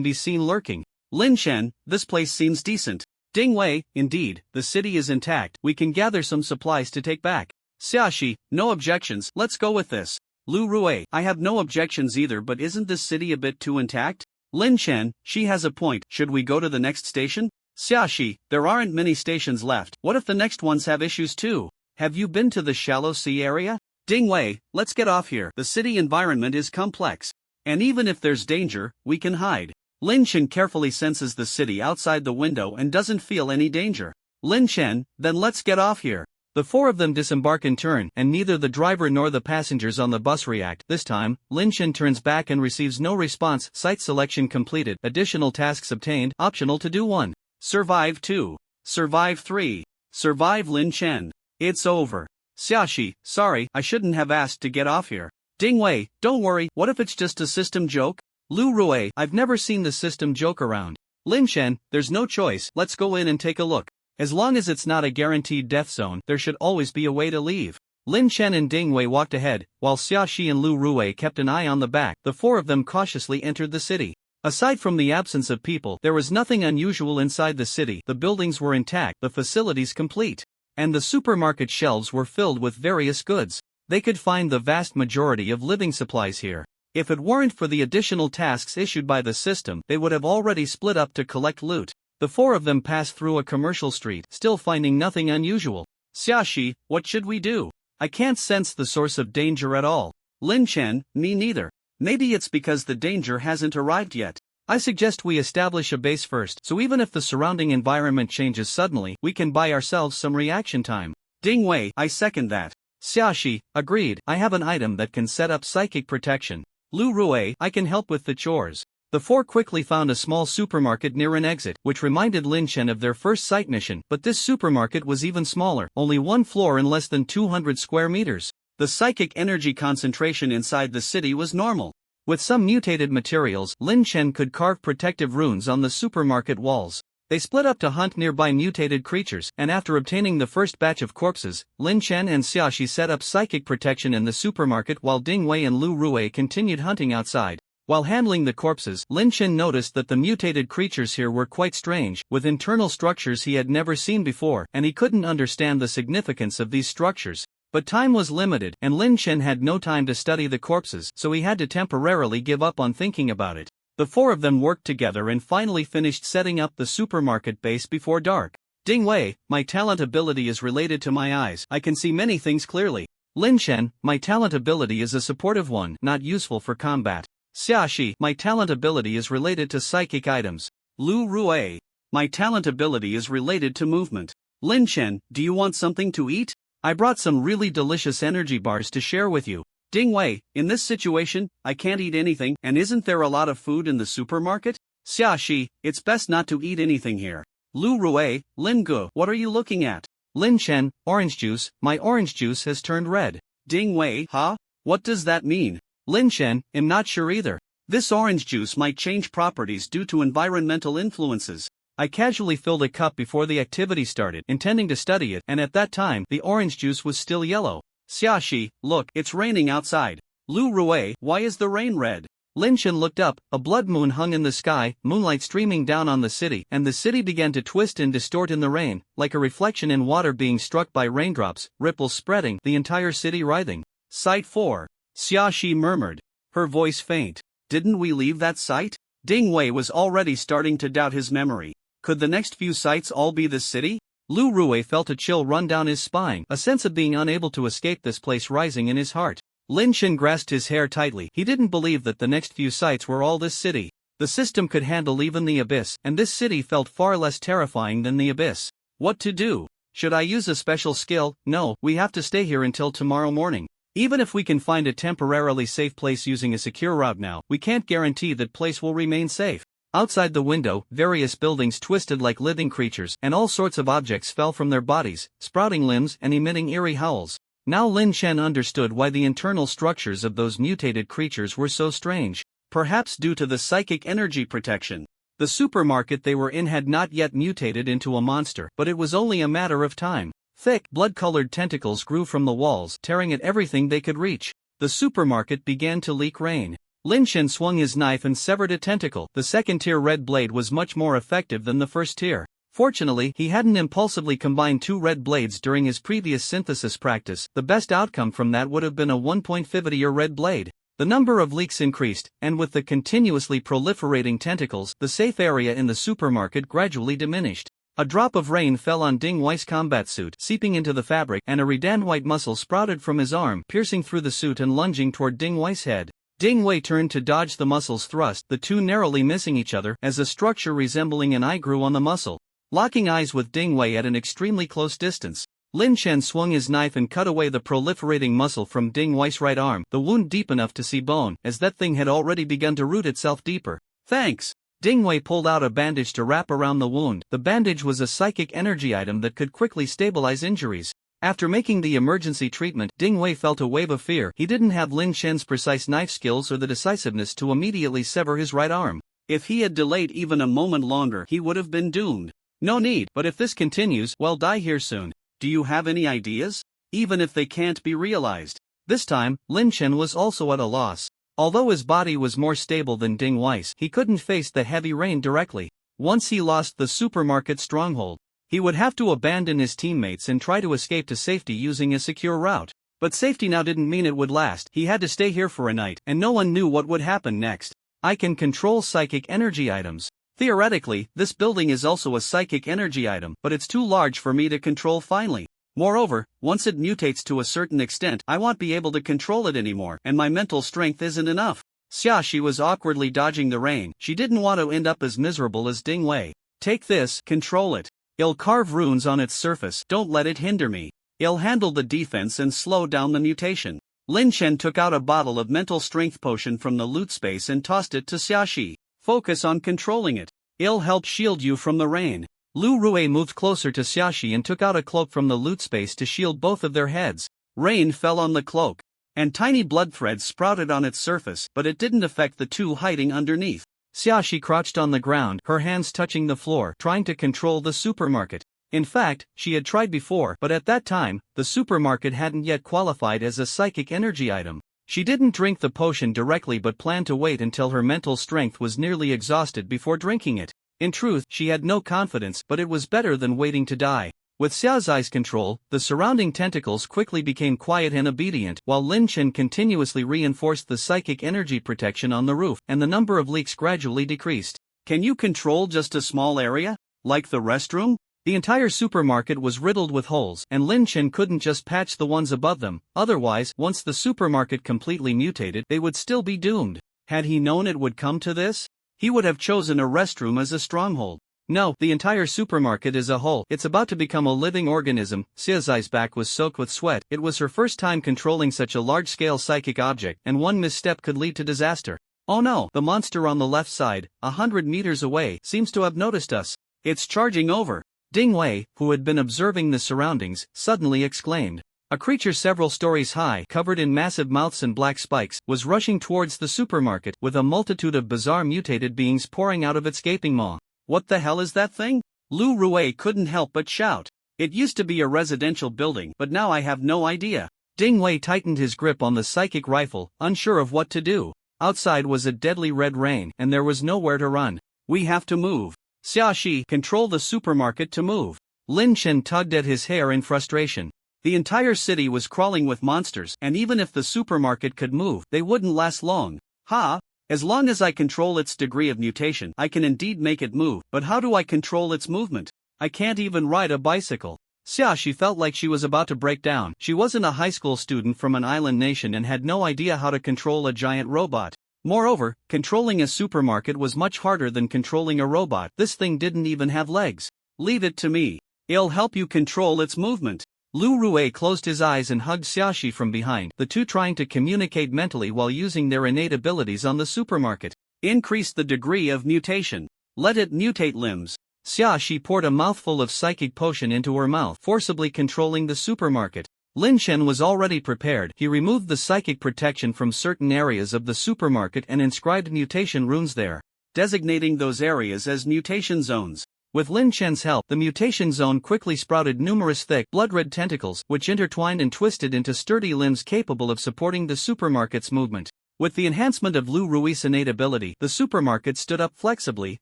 be seen lurking. Lin Chen, this place seems decent. Ding Wei, indeed, the city is intact. We can gather some supplies to take back. Xiaoxi, no objections, let's go with this. Lu Rui, I have no objections either, but isn't this city a bit too intact? Lin Chen, she has a point. Should we go to the next station? Xiaoxi, there aren't many stations left. What if the next ones have issues too? Have you been to the shallow sea area? Ding Wei, let's get off here. The city environment is complex. And even if there's danger, we can hide. Lin Chen carefully senses the city outside the window and doesn't feel any danger. Lin Chen, then let's get off here. The four of them disembark in turn, and neither the driver nor the passengers on the bus react. This time, Lin Chen turns back and receives no response. Site selection completed. Additional tasks obtained. Optional to do 1. Survive 2. Survive 3. Survive Lin Chen. It's over. Xiaoxi, sorry, I shouldn't have asked to get off here. Ding Wei, don't worry, what if it's just a system joke? Lu Rui, I've never seen the system joke around. Lin Chen, there's no choice, let's go in and take a look. As long as it's not a guaranteed death zone, there should always be a way to leave. Lin Chen and Ding Wei walked ahead, while Xiaoxi and Lu Rui kept an eye on the back. The four of them cautiously entered the city. Aside from the absence of people, there was nothing unusual inside the city. The buildings were intact, the facilities complete. And the supermarket shelves were filled with various goods. They could find the vast majority of living supplies here. If it weren't for the additional tasks issued by the system, they would have already split up to collect loot. The four of them passed through a commercial street, still finding nothing unusual. Xiaoxi, what should we do? I can't sense the source of danger at all. Lin Chen, me neither. Maybe it's because the danger hasn't arrived yet. I suggest we establish a base first, so even if the surrounding environment changes suddenly, we can buy ourselves some reaction time. Ding Wei, I second that. Xiaoxi, agreed. I have an item that can set up psychic protection. Lu Rui, I can help with the chores. The four quickly found a small supermarket near an exit, which reminded Lin Chen of their first site mission, but this supermarket was even smaller, only one floor and less than 200 square meters. The psychic energy concentration inside the city was normal. With some mutated materials, Lin Chen could carve protective runes on the supermarket walls. They split up to hunt nearby mutated creatures, and after obtaining the first batch of corpses, Lin Chen and Xiaoxi set up psychic protection in the supermarket while Ding Wei and Lu Rui continued hunting outside. While handling the corpses, Lin Chen noticed that the mutated creatures here were quite strange, with internal structures he had never seen before, and he couldn't understand the significance of these structures. But time was limited, and Lin Chen had no time to study the corpses, so he had to temporarily give up on thinking about it. The four of them worked together and finally finished setting up the supermarket base before dark. Ding Wei, my talent ability is related to my eyes. I can see many things clearly. Lin Chen, my talent ability is a supportive one, not useful for combat. Xia Shi, my talent ability is related to psychic items. Lu Rue, my talent ability is related to movement. Lin Chen, do you want something to eat? I brought some really delicious energy bars to share with you. Ding Wei, in this situation, I can't eat anything, and isn't there a lot of food in the supermarket? Xia Shi, it's best not to eat anything here. Lu Rue, Lin Gu, what are you looking at? Lin Chen, orange juice, my orange juice has turned red. Ding Wei, huh? What does that mean? Lin Chen, I'm not sure either. This orange juice might change properties due to environmental influences. I casually filled a cup before the activity started, intending to study it, and at that time, the orange juice was still yellow. Xia Shi, look, it's raining outside. Lu Rue, why is the rain red? Lin Chen looked up, a blood moon hung in the sky, moonlight streaming down on the city, and the city began to twist and distort in the rain, like a reflection in water being struck by raindrops, ripples spreading, the entire city writhing. Site 4. Xia Shi murmured, her voice faint. Didn't we leave that site? Ding Wei was already starting to doubt his memory. Could the next few sites all be this city? Lu Rue felt a chill run down his spine, a sense of being unable to escape this place rising in his heart. Lin Chen grasped his hair tightly. He didn't believe that the next few sites were all this city. The system could handle even the abyss, and this city felt far less terrifying than the abyss. What to do? Should I use a special skill? No, we have to stay here until tomorrow morning. Even if we can find a temporarily safe place using a secure route now, we can't guarantee that place will remain safe. Outside the window, various buildings twisted like living creatures, and all sorts of objects fell from their bodies, sprouting limbs and emitting eerie howls. Now Lin Chen understood why the internal structures of those mutated creatures were so strange. Perhaps due to the psychic energy protection. The supermarket they were in had not yet mutated into a monster, but it was only a matter of time. Thick, blood-colored tentacles grew from the walls, tearing at everything they could reach. The supermarket began to leak rain. Lin Chen swung his knife and severed a tentacle. The second-tier red blade was much more effective than the first tier. Fortunately, he hadn't impulsively combined two red blades during his previous synthesis practice. The best outcome from that would have been a 1.50-year red blade. The number of leaks increased, and with the continuously proliferating tentacles, the safe area in the supermarket gradually diminished. A drop of rain fell on Ding Wei's combat suit, seeping into the fabric, and a reddish white muscle sprouted from his arm, piercing through the suit and lunging toward Ding Wei's head. Ding Wei turned to dodge the muscle's thrust, the two narrowly missing each other, as a structure resembling an eye grew on the muscle. Locking eyes with Ding Wei at an extremely close distance, Lin Chen swung his knife and cut away the proliferating muscle from Ding Wei's right arm, the wound deep enough to see bone, as that thing had already begun to root itself deeper. Thanks! Ding Wei pulled out a bandage to wrap around the wound. The bandage was a psychic energy item that could quickly stabilize injuries. After making the emergency treatment, Ding Wei felt a wave of fear. He didn't have Lin Chen's precise knife skills or the decisiveness to immediately sever his right arm. If he had delayed even a moment longer, he would have been doomed. No need, but if this continues, we'll die here soon. Do you have any ideas? Even if they can't be realized. This time, Lin Chen was also at a loss. Although his body was more stable than Ding Wei's, he couldn't face the heavy rain directly. Once he lost the supermarket stronghold, he would have to abandon his teammates and try to escape to safety using a secure route. But safety now didn't mean it would last. He had to stay here for a night, and no one knew what would happen next. I can control psychic energy items. Theoretically, this building is also a psychic energy item, but it's too large for me to control finally. Moreover, once it mutates to a certain extent, I won't be able to control it anymore, and my mental strength isn't enough. Xia Shi was awkwardly dodging the rain. She didn't want to end up as miserable as Ding Wei. Take this, control it. I'll carve runes on its surface, don't let it hinder me. I'll handle the defense and slow down the mutation. Lin Chen took out a bottle of mental strength potion from the loot space and tossed it to Xia Shi. Focus on controlling it. I'll help shield you from the rain. Lu Rue moved closer to Xia Shi and took out a cloak from the loot space to shield both of their heads. Rain fell on the cloak, and tiny blood threads sprouted on its surface, but it didn't affect the two hiding underneath. Xia Shi crouched on the ground, her hands touching the floor, trying to control the supermarket. In fact, she had tried before, but at that time, the supermarket hadn't yet qualified as a psychic energy item. She didn't drink the potion directly but planned to wait until her mental strength was nearly exhausted before drinking it. In truth, she had no confidence, but it was better than waiting to die. With Xiao Zai's control, the surrounding tentacles quickly became quiet and obedient, while Lin Chen continuously reinforced the psychic energy protection on the roof, and the number of leaks gradually decreased. Can you control just a small area? Like the restroom? The entire supermarket was riddled with holes, and Lin Chen couldn't just patch the ones above them, otherwise, once the supermarket completely mutated, they would still be doomed. Had he known it would come to this, he would have chosen a restroom as a stronghold. No, the entire supermarket is a hole. It's about to become a living organism. Xiaozai's back was soaked with sweat. It was her first time controlling such a large-scale psychic object, and one misstep could lead to disaster. Oh no, the monster on the left side, 100 meters away, seems to have noticed us. It's charging over. Ding Wei, who had been observing the surroundings, suddenly exclaimed. A creature several stories high, covered in massive mouths and black spikes, was rushing towards the supermarket, with a multitude of bizarre mutated beings pouring out of its gaping maw. What the hell is that thing? Lu Rue couldn't help but shout. It used to be a residential building, but now I have no idea. Ding Wei tightened his grip on the psychic rifle, unsure of what to do. Outside was a deadly red rain, and there was nowhere to run. We have to move. Xia Shi, control the supermarket to move. Lin Chen tugged at his hair in frustration. The entire city was crawling with monsters, and even if the supermarket could move, they wouldn't last long. Ha! As long as I control its degree of mutation, I can indeed make it move, but how do I control its movement? I can't even ride a bicycle. Xia Shi felt like she was about to break down. She wasn't a high school student from an island nation and had no idea how to control a giant robot. Moreover, controlling a supermarket was much harder than controlling a robot. This thing didn't even have legs. Leave it to me. I'll help you control its movement. Lu Rue closed his eyes and hugged Xiaoxi from behind, the two trying to communicate mentally while using their innate abilities on the supermarket. Increase the degree of mutation. Let it mutate limbs. Xiaoxi poured a mouthful of psychic potion into her mouth, forcibly controlling the supermarket. Lin Chen was already prepared. He removed the psychic protection from certain areas of the supermarket and inscribed mutation runes there, designating those areas as mutation zones. With Lin Chen's help, the mutation zone quickly sprouted numerous thick, blood-red tentacles, which intertwined and twisted into sturdy limbs capable of supporting the supermarket's movement. With the enhancement of Lu Rui's innate ability, the supermarket stood up flexibly,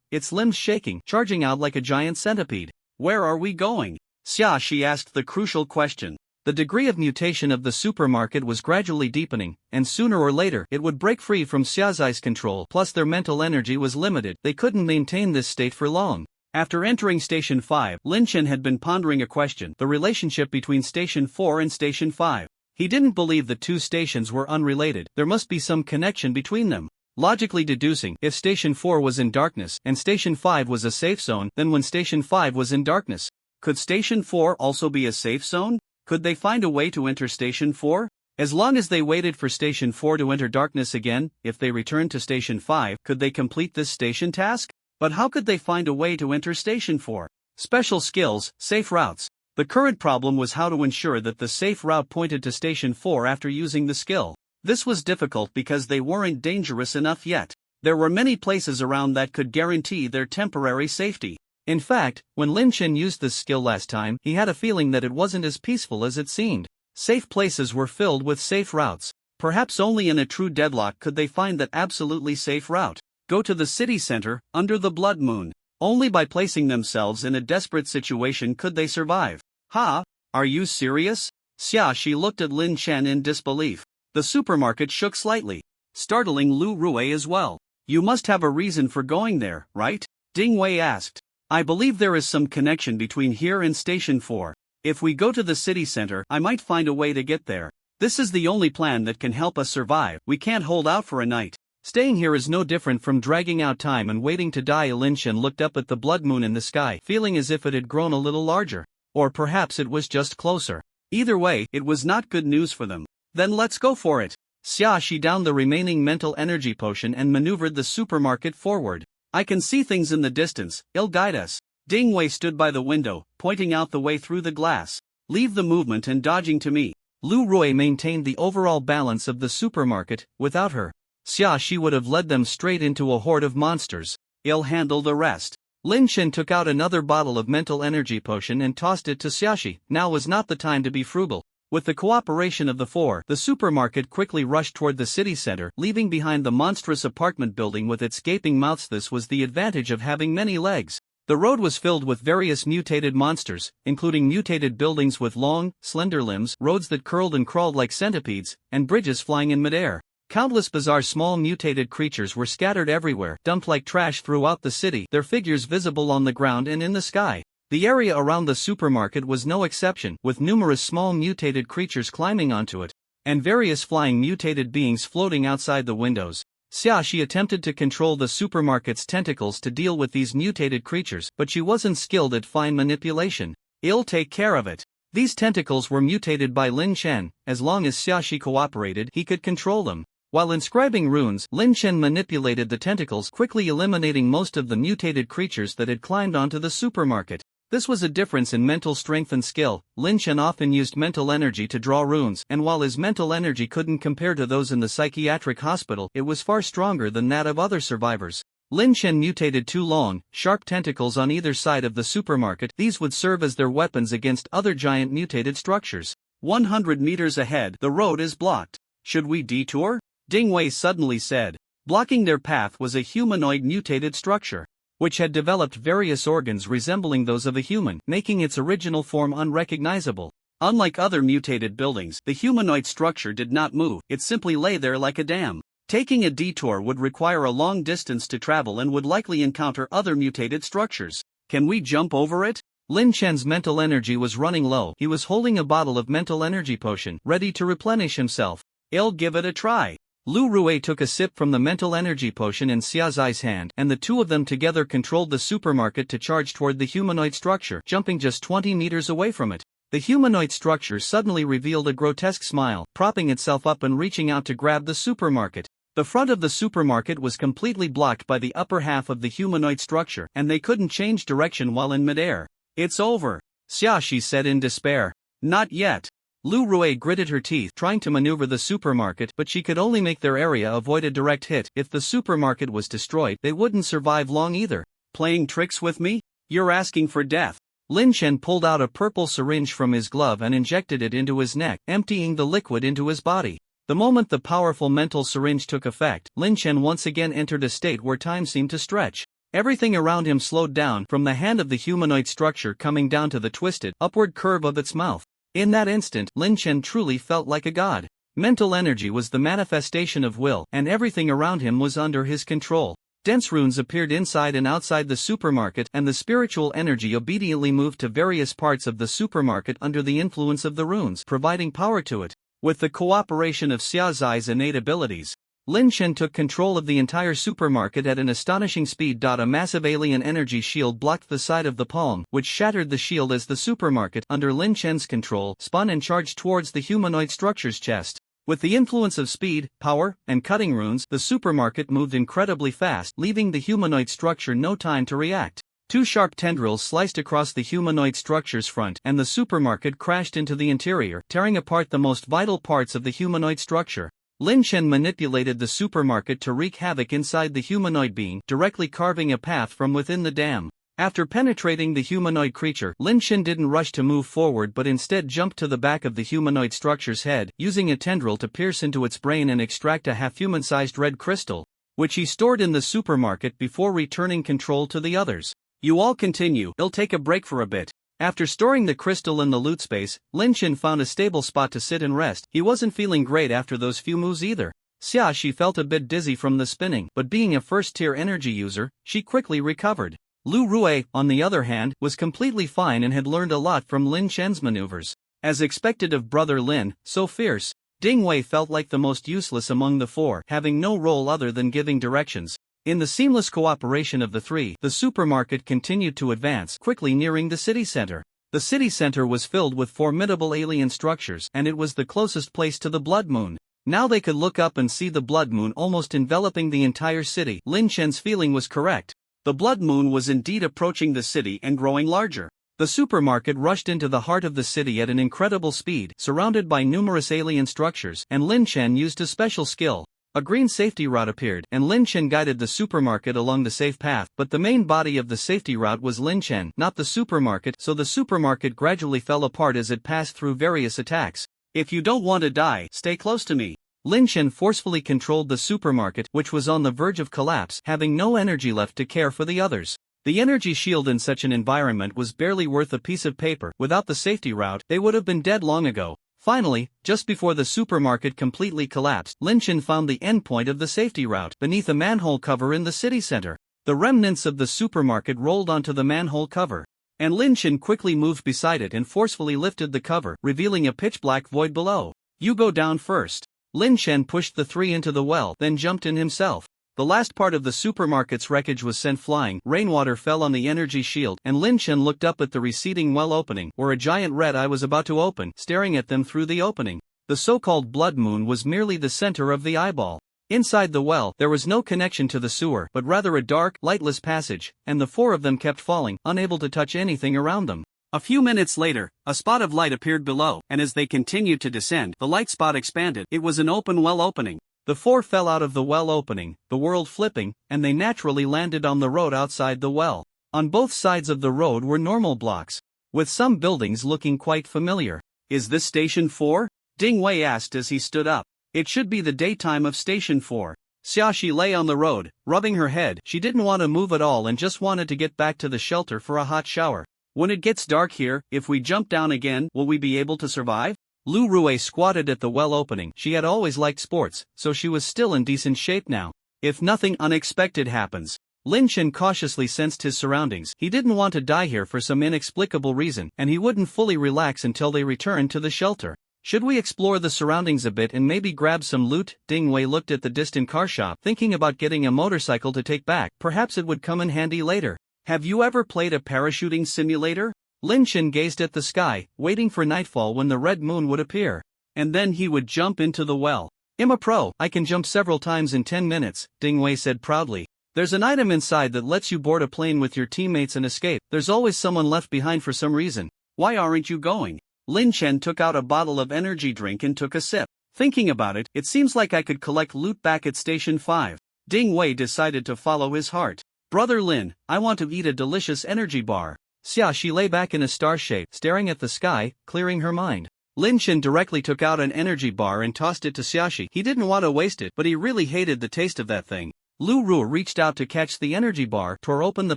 its limbs shaking, charging out like a giant centipede. Where are we going? Xia Shi asked the crucial question. The degree of mutation of the supermarket was gradually deepening, and sooner or later it would break free from Xiaozai's control. Plus their mental energy was limited. They couldn't maintain this state for long. After entering Station 5, Lin Chen had been pondering a question: the relationship between Station 4 and Station 5. He didn't believe the two stations were unrelated. There must be some connection between them. Logically deducing, if Station 4 was in darkness and Station 5 was a safe zone, then when Station 5 was in darkness, could Station 4 also be a safe zone? Could they find a way to enter Station 4? As long as they waited for Station 4 to enter darkness again, if they returned to Station 5, could they complete this station task? But how could they find a way to enter Station 4? Special skills, safe routes. The current problem was how to ensure that the safe route pointed to Station 4 after using the skill. This was difficult because they weren't dangerous enough yet. There were many places around that could guarantee their temporary safety. In fact, when Lin Chen used this skill last time, he had a feeling that it wasn't as peaceful as it seemed. Safe places were filled with safe routes. Perhaps only in a true deadlock could they find that absolutely safe route. Go to the city center, under the blood moon. Only by placing themselves in a desperate situation could they survive. Ha! Are you serious? Xia Shi looked at Lin Chen in disbelief. The supermarket shook slightly, startling Lu Rue as well. You must have a reason for going there, right? Ding Wei asked. I believe there is some connection between here and Station 4. If we go to the city center, I might find a way to get there. This is the only plan that can help us survive. We can't hold out for a night. Staying here is no different from dragging out time and waiting to die. Lin Chen looked up at the blood moon in the sky, feeling as if it had grown a little larger. Or perhaps it was just closer. Either way, it was not good news for them. Then let's go for it. Xia Shi downed the remaining mental energy potion and maneuvered the supermarket forward. I can see things in the distance, it'll guide us. Ding Wei stood by the window, pointing out the way through the glass. Leave the movement and dodging to me. Lu Rue maintained the overall balance of the supermarket. Without her, Xia Shi would have led them straight into a horde of monsters. I'll handle the rest. Lin Chen took out another bottle of mental energy potion and tossed it to Xia Shi. Now was not the time to be frugal. With the cooperation of the four, the supermarket quickly rushed toward the city center, leaving behind the monstrous apartment building with its gaping mouths. This was the advantage of having many legs. The road was filled with various mutated monsters, including mutated buildings with long, slender limbs, roads that curled and crawled like centipedes, and bridges flying in midair. Countless bizarre small mutated creatures were scattered everywhere, dumped like trash throughout the city, their figures visible on the ground and in the sky. The area around the supermarket was no exception, with numerous small mutated creatures climbing onto it, and various flying mutated beings floating outside the windows. Xiaxi attempted to control the supermarket's tentacles to deal with these mutated creatures, but she wasn't skilled at fine manipulation. "I'll take care of it." These tentacles were mutated by Lin Chen. As long as Xiaxi cooperated, he could control them. While inscribing runes, Lin Chen manipulated the tentacles, quickly eliminating most of the mutated creatures that had climbed onto the supermarket. This was a difference in mental strength and skill. Lin Chen often used mental energy to draw runes, and while his mental energy couldn't compare to those in the psychiatric hospital, it was far stronger than that of other survivors. Lin Chen mutated two long, sharp tentacles on either side of the supermarket. These would serve as their weapons against other giant mutated structures. 100 meters ahead, the road is blocked. "Should we detour?" Ding Wei suddenly said. Blocking their path was a humanoid mutated structure, which had developed various organs resembling those of a human, making its original form unrecognizable. Unlike other mutated buildings, the humanoid structure did not move, it simply lay there like a dam. Taking a detour would require a long distance to travel and would likely encounter other mutated structures. "Can we jump over it?" Lin Chen's mental energy was running low. He was holding a bottle of mental energy potion, ready to replenish himself. "I'll give it a try." Lu Rue took a sip from the mental energy potion in Xia Zai's hand, and the two of them together controlled the supermarket to charge toward the humanoid structure, jumping just 20 meters away from it. The humanoid structure suddenly revealed a grotesque smile, propping itself up and reaching out to grab the supermarket. The front of the supermarket was completely blocked by the upper half of the humanoid structure, and they couldn't change direction while in midair. "It's over," Xiaxi said in despair. "Not yet." Lu Rue gritted her teeth, trying to maneuver the supermarket, but she could only make their area avoid a direct hit. If the supermarket was destroyed, they wouldn't survive long either. "Playing tricks with me? You're asking for death." Lin Chen pulled out a purple syringe from his glove and injected it into his neck, emptying the liquid into his body. The moment the powerful mental syringe took effect, Lin Chen once again entered a state where time seemed to stretch. Everything around him slowed down, from the hand of the humanoid structure coming down to the twisted, upward curve of its mouth. In that instant, Lin Chen truly felt like a god. Mental energy was the manifestation of will, and everything around him was under his control. Dense runes appeared inside and outside the supermarket, and the spiritual energy obediently moved to various parts of the supermarket under the influence of the runes, providing power to it. With the cooperation of Xia Zai's innate abilities, Lin Chen took control of the entire supermarket at an astonishing speed. A massive alien energy shield blocked the side of the palm, which shattered the shield as the supermarket, under Lin Chen's control, spun and charged towards the humanoid structure's chest. With the influence of speed, power, and cutting runes, the supermarket moved incredibly fast, leaving the humanoid structure no time to react. Two sharp tendrils sliced across the humanoid structure's front, and the supermarket crashed into the interior, tearing apart the most vital parts of the humanoid structure. Lin Chen manipulated the supermarket to wreak havoc inside the humanoid being, directly carving a path from within the dam. After penetrating the humanoid creature, Lin Chen didn't rush to move forward but instead jumped to the back of the humanoid structure's head, using a tendril to pierce into its brain and extract a half-human-sized red crystal, which he stored in the supermarket before returning control to the others. "You all continue, I'll take a break for a bit." After storing the crystal in the loot space, Lin Chen found a stable spot to sit and rest. He wasn't feeling great after those few moves either. Xiaxi felt a bit dizzy from the spinning, but being a first-tier energy user, she quickly recovered. Lu Rue, on the other hand, was completely fine and had learned a lot from Lin Chen's maneuvers. As expected of brother Lin, so fierce, Ding Wei felt like the most useless among the four, having no role other than giving directions. In the seamless cooperation of the three, the supermarket continued to advance, quickly nearing the city center. The city center was filled with formidable alien structures, and it was the closest place to the blood moon. Now they could look up and see the blood moon almost enveloping the entire city. Lin Chen's feeling was correct. The blood moon was indeed approaching the city and growing larger. The supermarket rushed into the heart of the city at an incredible speed, surrounded by numerous alien structures, and Lin Chen used a special skill. A green safety route appeared, and Lin Chen guided the supermarket along the safe path, but the main body of the safety route was Lin Chen, not the supermarket, so the supermarket gradually fell apart as it passed through various attacks. "If you don't want to die, stay close to me." Lin Chen forcefully controlled the supermarket, which was on the verge of collapse, having no energy left to care for the others. The energy shield in such an environment was barely worth a piece of paper. Without the safety route, they would have been dead long ago. Finally, just before the supermarket completely collapsed, Lin Chen found the endpoint of the safety route, beneath a manhole cover in the city center. The remnants of the supermarket rolled onto the manhole cover. and Lin Chen quickly moved beside it and forcefully lifted the cover, revealing a pitch-black void below. You go down first. Lin Chen pushed the three into the well, then jumped in himself. The last part of the supermarket's wreckage was sent flying, rainwater fell on the energy shield, and Lin Chen looked up at the receding well opening, where a giant red eye was about to open, staring at them through the opening. The so-called blood moon was merely the center of the eyeball. Inside the well, there was no connection to the sewer, but rather a dark, lightless passage, and the four of them kept falling, unable to touch anything around them. A few minutes later, a spot of light appeared below, and as they continued to descend, the light spot expanded. It was an open well opening. The four fell out of the well opening, the world flipping, and they naturally landed on the road outside the well. On both sides of the road were normal blocks, with some buildings looking quite familiar. Is this Station 4? Ding Wei asked as he stood up. It should be the daytime of Station 4. Xiaxi lay on the road, rubbing her head. She didn't want to move at all and just wanted to get back to the shelter for a hot shower. When it gets dark here, if we jump down again, will we be able to survive? Lu Rue squatted at the well opening. She had always liked sports, so she was still in decent shape now. If nothing unexpected happens. Lin Chen cautiously sensed his surroundings. He didn't want to die here for some inexplicable reason, and he wouldn't fully relax until they returned to the shelter. Should we explore the surroundings a bit and maybe grab some loot? Ding Wei looked at the distant car shop, thinking about getting a motorcycle to take back. Perhaps it would come in handy later. Have you ever played a parachuting simulator? Lin Chen gazed at the sky, waiting for nightfall when the red moon would appear. And then he would jump into the well. I'm a pro, I can jump several times in 10 minutes, Ding Wei said proudly. There's an item inside that lets you board a plane with your teammates and escape. There's always someone left behind for some reason. Why aren't you going? Lin Chen took out a bottle of energy drink and took a sip. Thinking about it, it seems like I could collect loot back at Station 5. Ding Wei decided to follow his heart. Brother Lin, I want to eat a delicious energy bar. Xiaxi lay back in a star shape, staring at the sky, clearing her mind. Lin Chen directly took out an energy bar and tossed it to Xiaxi. He didn't want to waste it, but he really hated the taste of that thing. Lu Rue reached out to catch the energy bar, tore open the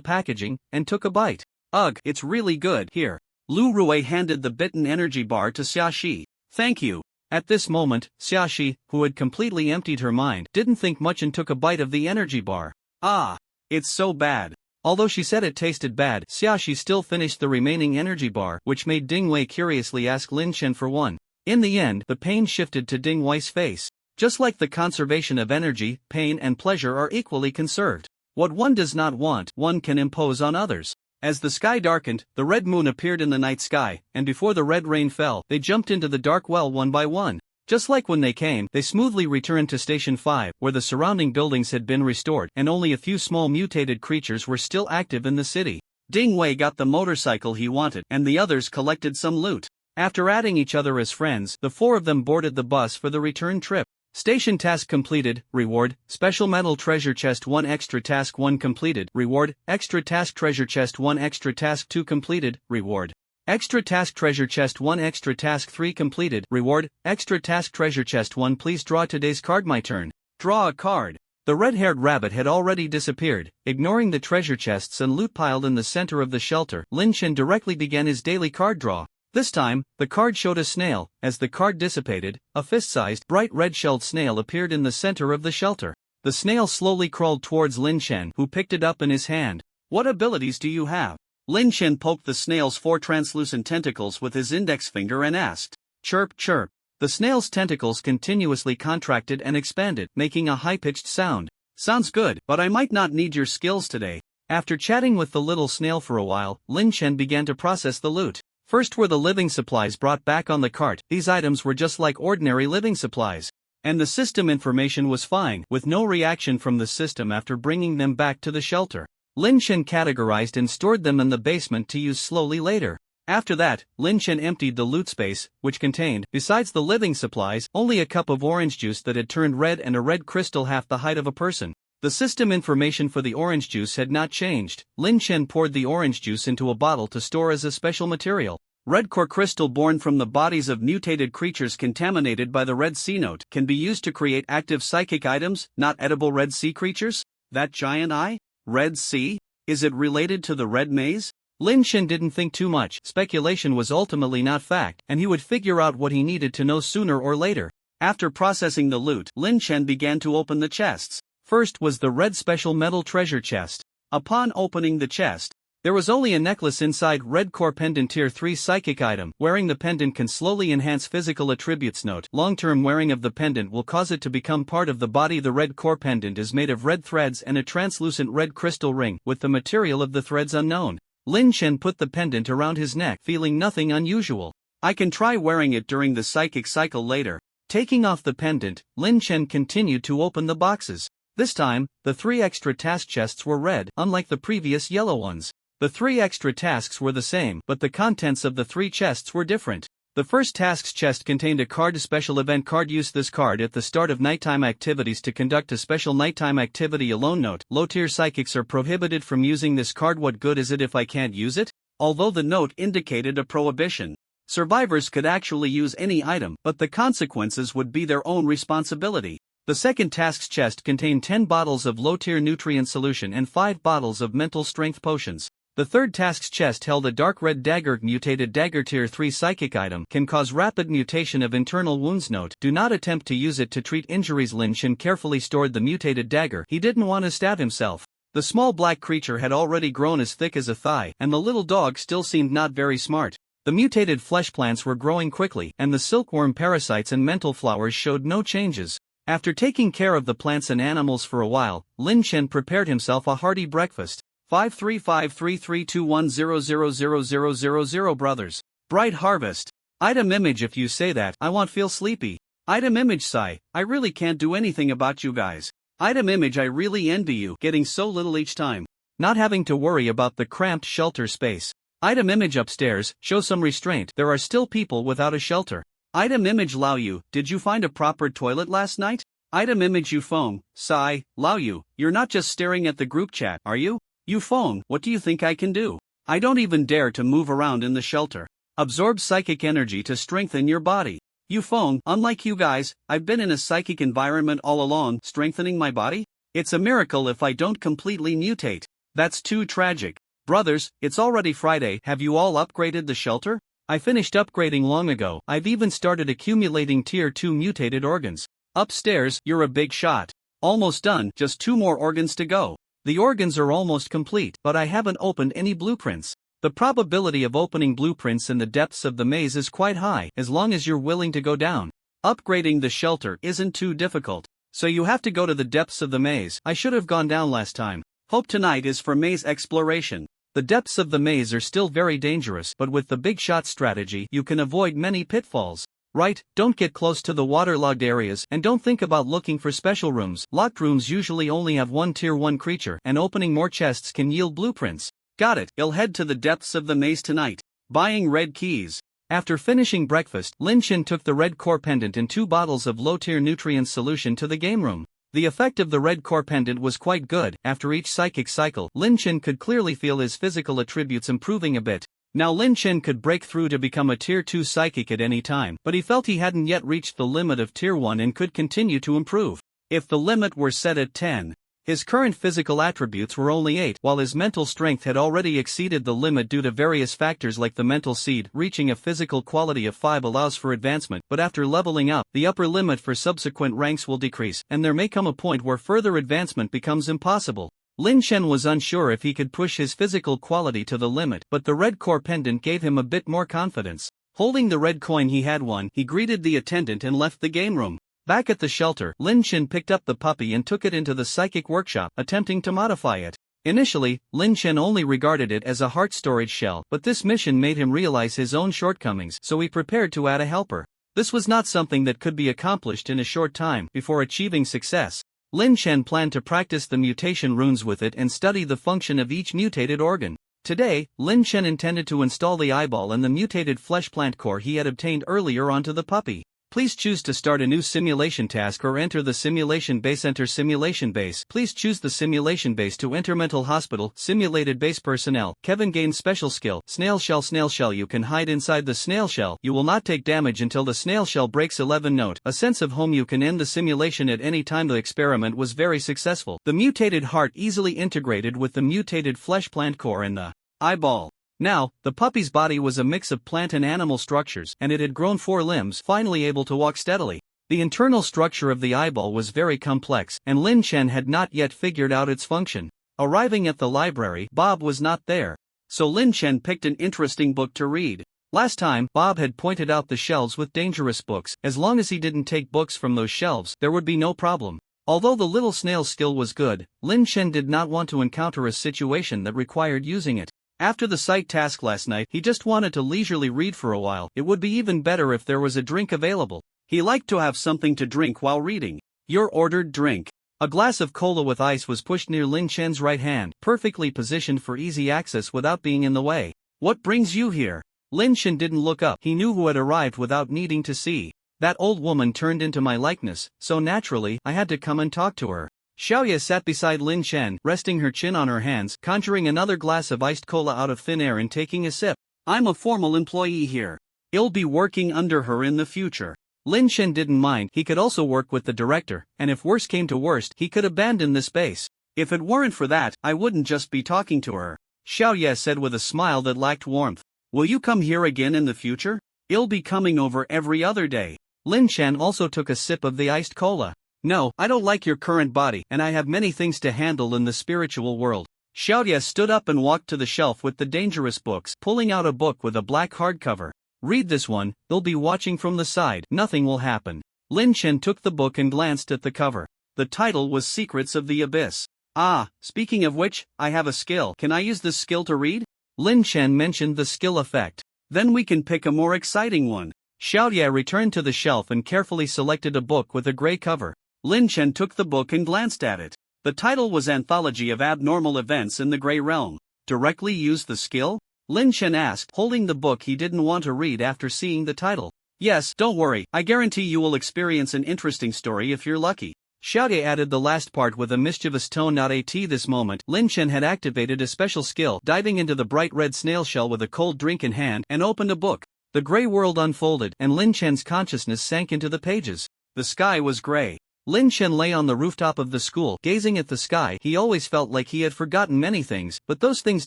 packaging, and took a bite. Ugh, it's really good. Here. Lu Rue handed the bitten energy bar to Xiaxi. Thank you. At this moment, Xiaxi, who had completely emptied her mind, didn't think much and took a bite of the energy bar. Ah, it's so bad. Although she said it tasted bad, Xiaxi still finished the remaining energy bar, which made Ding Wei curiously ask Lin Chen for one. In the end, the pain shifted to Ding Wei's face. Just like the conservation of energy, pain and pleasure are equally conserved. What one does not want, one can impose on others. As the sky darkened, the red moon appeared in the night sky, and before the red rain fell, they jumped into the dark well one by one. Just like when they came, they smoothly returned to Station 5, where the surrounding buildings had been restored, and only a few small mutated creatures were still active in the city. Ding Wei got the motorcycle he wanted, and the others collected some loot. After adding each other as friends, the four of them boarded the bus for the return trip. Station task completed, reward, special metal treasure chest 1 extra task 1 completed, reward, extra task treasure chest 1 extra task 2 completed, reward. Extra task treasure chest 1 extra task 3 completed, reward, extra task treasure chest 1 please draw today's card my turn. Draw a card. The red-haired rabbit had already disappeared, ignoring the treasure chests and loot piled in the center of the shelter. Lin Chen directly began his daily card draw. This time, the card showed a snail. As the card dissipated, a fist-sized, bright red-shelled snail appeared in the center of the shelter. The snail slowly crawled towards Lin Chen, who picked it up in his hand. What abilities do you have? Lin Chen poked the snail's 4 translucent tentacles with his index finger and asked. Chirp, chirp. The snail's tentacles continuously contracted and expanded, making a high-pitched sound. Sounds good, but I might not need your skills today. After chatting with the little snail for a while, Lin Chen began to process the loot. First were the living supplies brought back on the cart. These items were just like ordinary living supplies. And the system information was fine, with no reaction from the system after bringing them back to the shelter. Lin Chen categorized and stored them in the basement to use slowly later. After that, Lin Chen emptied the loot space, which contained, besides the living supplies, only a cup of orange juice that had turned red and a red crystal half the height of a person. The system information for the orange juice had not changed. Lin Chen poured the orange juice into a bottle to store as a special material. Red core crystal born from the bodies of mutated creatures contaminated by the red sea note can be used to create active psychic items, not edible red sea creatures. That giant eye? Red sea? Is it related to the red maze? Lin Chen didn't think too much. Speculation was ultimately not fact, and he would figure out what he needed to know sooner or later. After processing the loot, Lin Chen began to open the chests. First was the red special metal treasure chest. Upon opening the chest, There was only a necklace inside. Red core pendant tier 3 psychic item. Wearing the pendant can slowly enhance physical attributes. Note: long-term wearing of the pendant will cause it to become part of the body. The red core pendant is made of red threads and a translucent red crystal ring, with the material of the threads unknown. Lin Chen put the pendant around his neck, feeling nothing unusual. I can try wearing it during the psychic cycle later. Taking off the pendant, Lin Chen continued to open the boxes. This time, the 3 extra task chests were red, unlike the previous yellow ones. The 3 extra tasks were the same, but the contents of the 3 chests were different. The first task's chest contained a card. Special event card. Use this card at the start of nighttime activities to conduct a special nighttime activity alone. Note: low-tier psychics are prohibited from using this card. What good is it if I can't use it? Although the note indicated a prohibition, survivors could actually use any item, but the consequences would be their own responsibility. The second task's chest contained 10 bottles of low-tier nutrient solution and 5 bottles of mental strength potions. The third task's chest held a dark red dagger. Mutated dagger tier 3 psychic item can cause rapid mutation of internal wounds. Note: do not attempt to use it to treat injuries. Lin Chen carefully stored the mutated dagger. He didn't want to stab himself. The small black creature had already grown as thick as a thigh, and the little dog still seemed not very smart. The mutated flesh plants were growing quickly, and the silkworm parasites and mental flowers showed no changes. After taking care of the plants and animals for a while, Lin Chen prepared himself a hearty breakfast. 5353321000000 brothers. Bright harvest. Item image. If you say that, I won't feel sleepy. Item image. Sigh, I really can't do anything about you guys. Item image. I really envy you, getting so little each time. Not having to worry about the cramped shelter space. Item image. Upstairs, show some restraint. There are still people without a shelter. Item image. Lao Yu, did you find a proper toilet last night? Item image. Yufeng. Sigh, Lao Yu, you're not just staring at the group chat, are you? Yufeng, what do you think I can do? I don't even dare to move around in the shelter. Absorb psychic energy to strengthen your body. Yufeng, unlike you guys, I've been in a psychic environment all along. Strengthening my body? It's a miracle if I don't completely mutate. That's too tragic. Brothers, it's already Friday. Have you all upgraded the shelter? I finished upgrading long ago. I've even started accumulating tier 2 mutated organs. Upstairs, you're a big shot. Almost done, just 2 more organs to go. The organs are almost complete, but I haven't opened any blueprints. The probability of opening blueprints in the depths of the maze is quite high, as long as you're willing to go down. Upgrading the shelter isn't too difficult, so you have to go to the depths of the maze. I should have gone down last time. Hope tonight is for maze exploration. The depths of the maze are still very dangerous, but with the big shot strategy, you can avoid many pitfalls. Right, don't get close to the waterlogged areas, and don't think about looking for special rooms. Locked rooms usually only have one tier 1 creature, and opening more chests can yield blueprints. Got it, I'll head to the depths of the maze tonight. Buying red keys. After finishing breakfast, Lin Chen took the red core pendant and 2 bottles of low-tier nutrient solution to the game room. The effect of the red core pendant was quite good. After each psychic cycle, Lin Chen could clearly feel his physical attributes improving a bit. Now Lin Chen could break through to become a tier 2 psychic at any time, but he felt he hadn't yet reached the limit of tier 1 and could continue to improve. If the limit were set at 10, his current physical attributes were only 8, while his mental strength had already exceeded the limit due to various factors like the mental seed. Reaching a physical quality of 5 allows for advancement, but after leveling up, the upper limit for subsequent ranks will decrease, and there may come a point where further advancement becomes impossible. Lin Chen was unsure if he could push his physical quality to the limit, but the red core pendant gave him a bit more confidence. Holding the red coin he had won, he greeted the attendant and left the game room. Back at the shelter, Lin Chen picked up the puppy and took it into the psychic workshop, attempting to modify it. Initially, Lin Chen only regarded it as a heart storage shell, but this mission made him realize his own shortcomings, so he prepared to add a helper. This was not something that could be accomplished in a short time. Before achieving success, Lin Chen planned to practice the mutation runes with it and study the function of each mutated organ. Today, Lin Chen intended to install the eyeball and the mutated flesh plant core he had obtained earlier onto the puppy. Please choose to start a new simulation task or enter the simulation base. Enter simulation base. Please choose the simulation base to enter mental hospital. Simulated base personnel. Kevin gained special skill. Snail shell. Snail shell. You can hide inside the snail shell. You will not take damage until the snail shell breaks. 11 Note: a sense of home. You can end the simulation at any time. The experiment was very successful. The mutated heart easily integrated with the mutated flesh plant core and the eyeball. Now, the puppy's body was a mix of plant and animal structures, and it had grown 4 limbs, finally able to walk steadily. The internal structure of the eyeball was very complex, and Lin Chen had not yet figured out its function. Arriving at the library, Bob was not there. so Lin Chen picked an interesting book to read. Last time, Bob had pointed out the shelves with dangerous books. As long as he didn't take books from those shelves, there would be no problem. Although the little snail's skill was good, Lin Chen did not want to encounter a situation that required using it. After the sight task last night, he just wanted to leisurely read for a while. It would be even better if there was a drink available. He liked to have something to drink while reading. Your ordered drink. A glass of cola with ice was pushed near Lin Chen's right hand, perfectly positioned for easy access without being in the way. What brings you here? Lin Chen didn't look up. He knew who had arrived without needing to see. That old woman turned into my likeness, so naturally, I had to come and talk to her. Xiaoye sat beside Lin Chen, resting her chin on her hands, conjuring another glass of iced cola out of thin air and taking a sip. I'm a formal employee here. I'll be working under her in the future. Lin Chen didn't mind. He could also work with the director, and if worse came to worst, he could abandon this base. If it weren't for that, I wouldn't just be talking to her. Xiaoye said with a smile that lacked warmth. Will you come here again in the future? I'll be coming over every other day. Lin Chen also took a sip of the iced cola. No, I don't like your current body, and I have many things to handle in the spiritual world. Xiaoye stood up and walked to the shelf with the dangerous books, pulling out a book with a black hardcover. Read this one, they'll be watching from the side, nothing will happen. Lin Chen took the book and glanced at the cover. The title was Secrets of the Abyss. Ah, speaking of which, I have a skill. Can I use this skill to read? Lin Chen mentioned the skill effect. Then we can pick a more exciting one. Xiaoye returned to the shelf and carefully selected a book with a gray cover. Lin Chen took the book and glanced at it. The title was Anthology of Abnormal Events in the Grey Realm. Directly use the skill? Lin Chen asked, holding the book he didn't want to read after seeing the title. Yes, don't worry, I guarantee you will experience an interesting story if you're lucky. Xiaoye added the last part with a mischievous tone. Not at this moment, Lin Chen had activated a special skill, diving into the bright red snail shell with a cold drink in hand, and opened a book. The gray world unfolded, and Lin Chen's consciousness sank into the pages. The sky was gray. Lin Chen lay on the rooftop of the school, gazing at the sky. He always felt like he had forgotten many things, but those things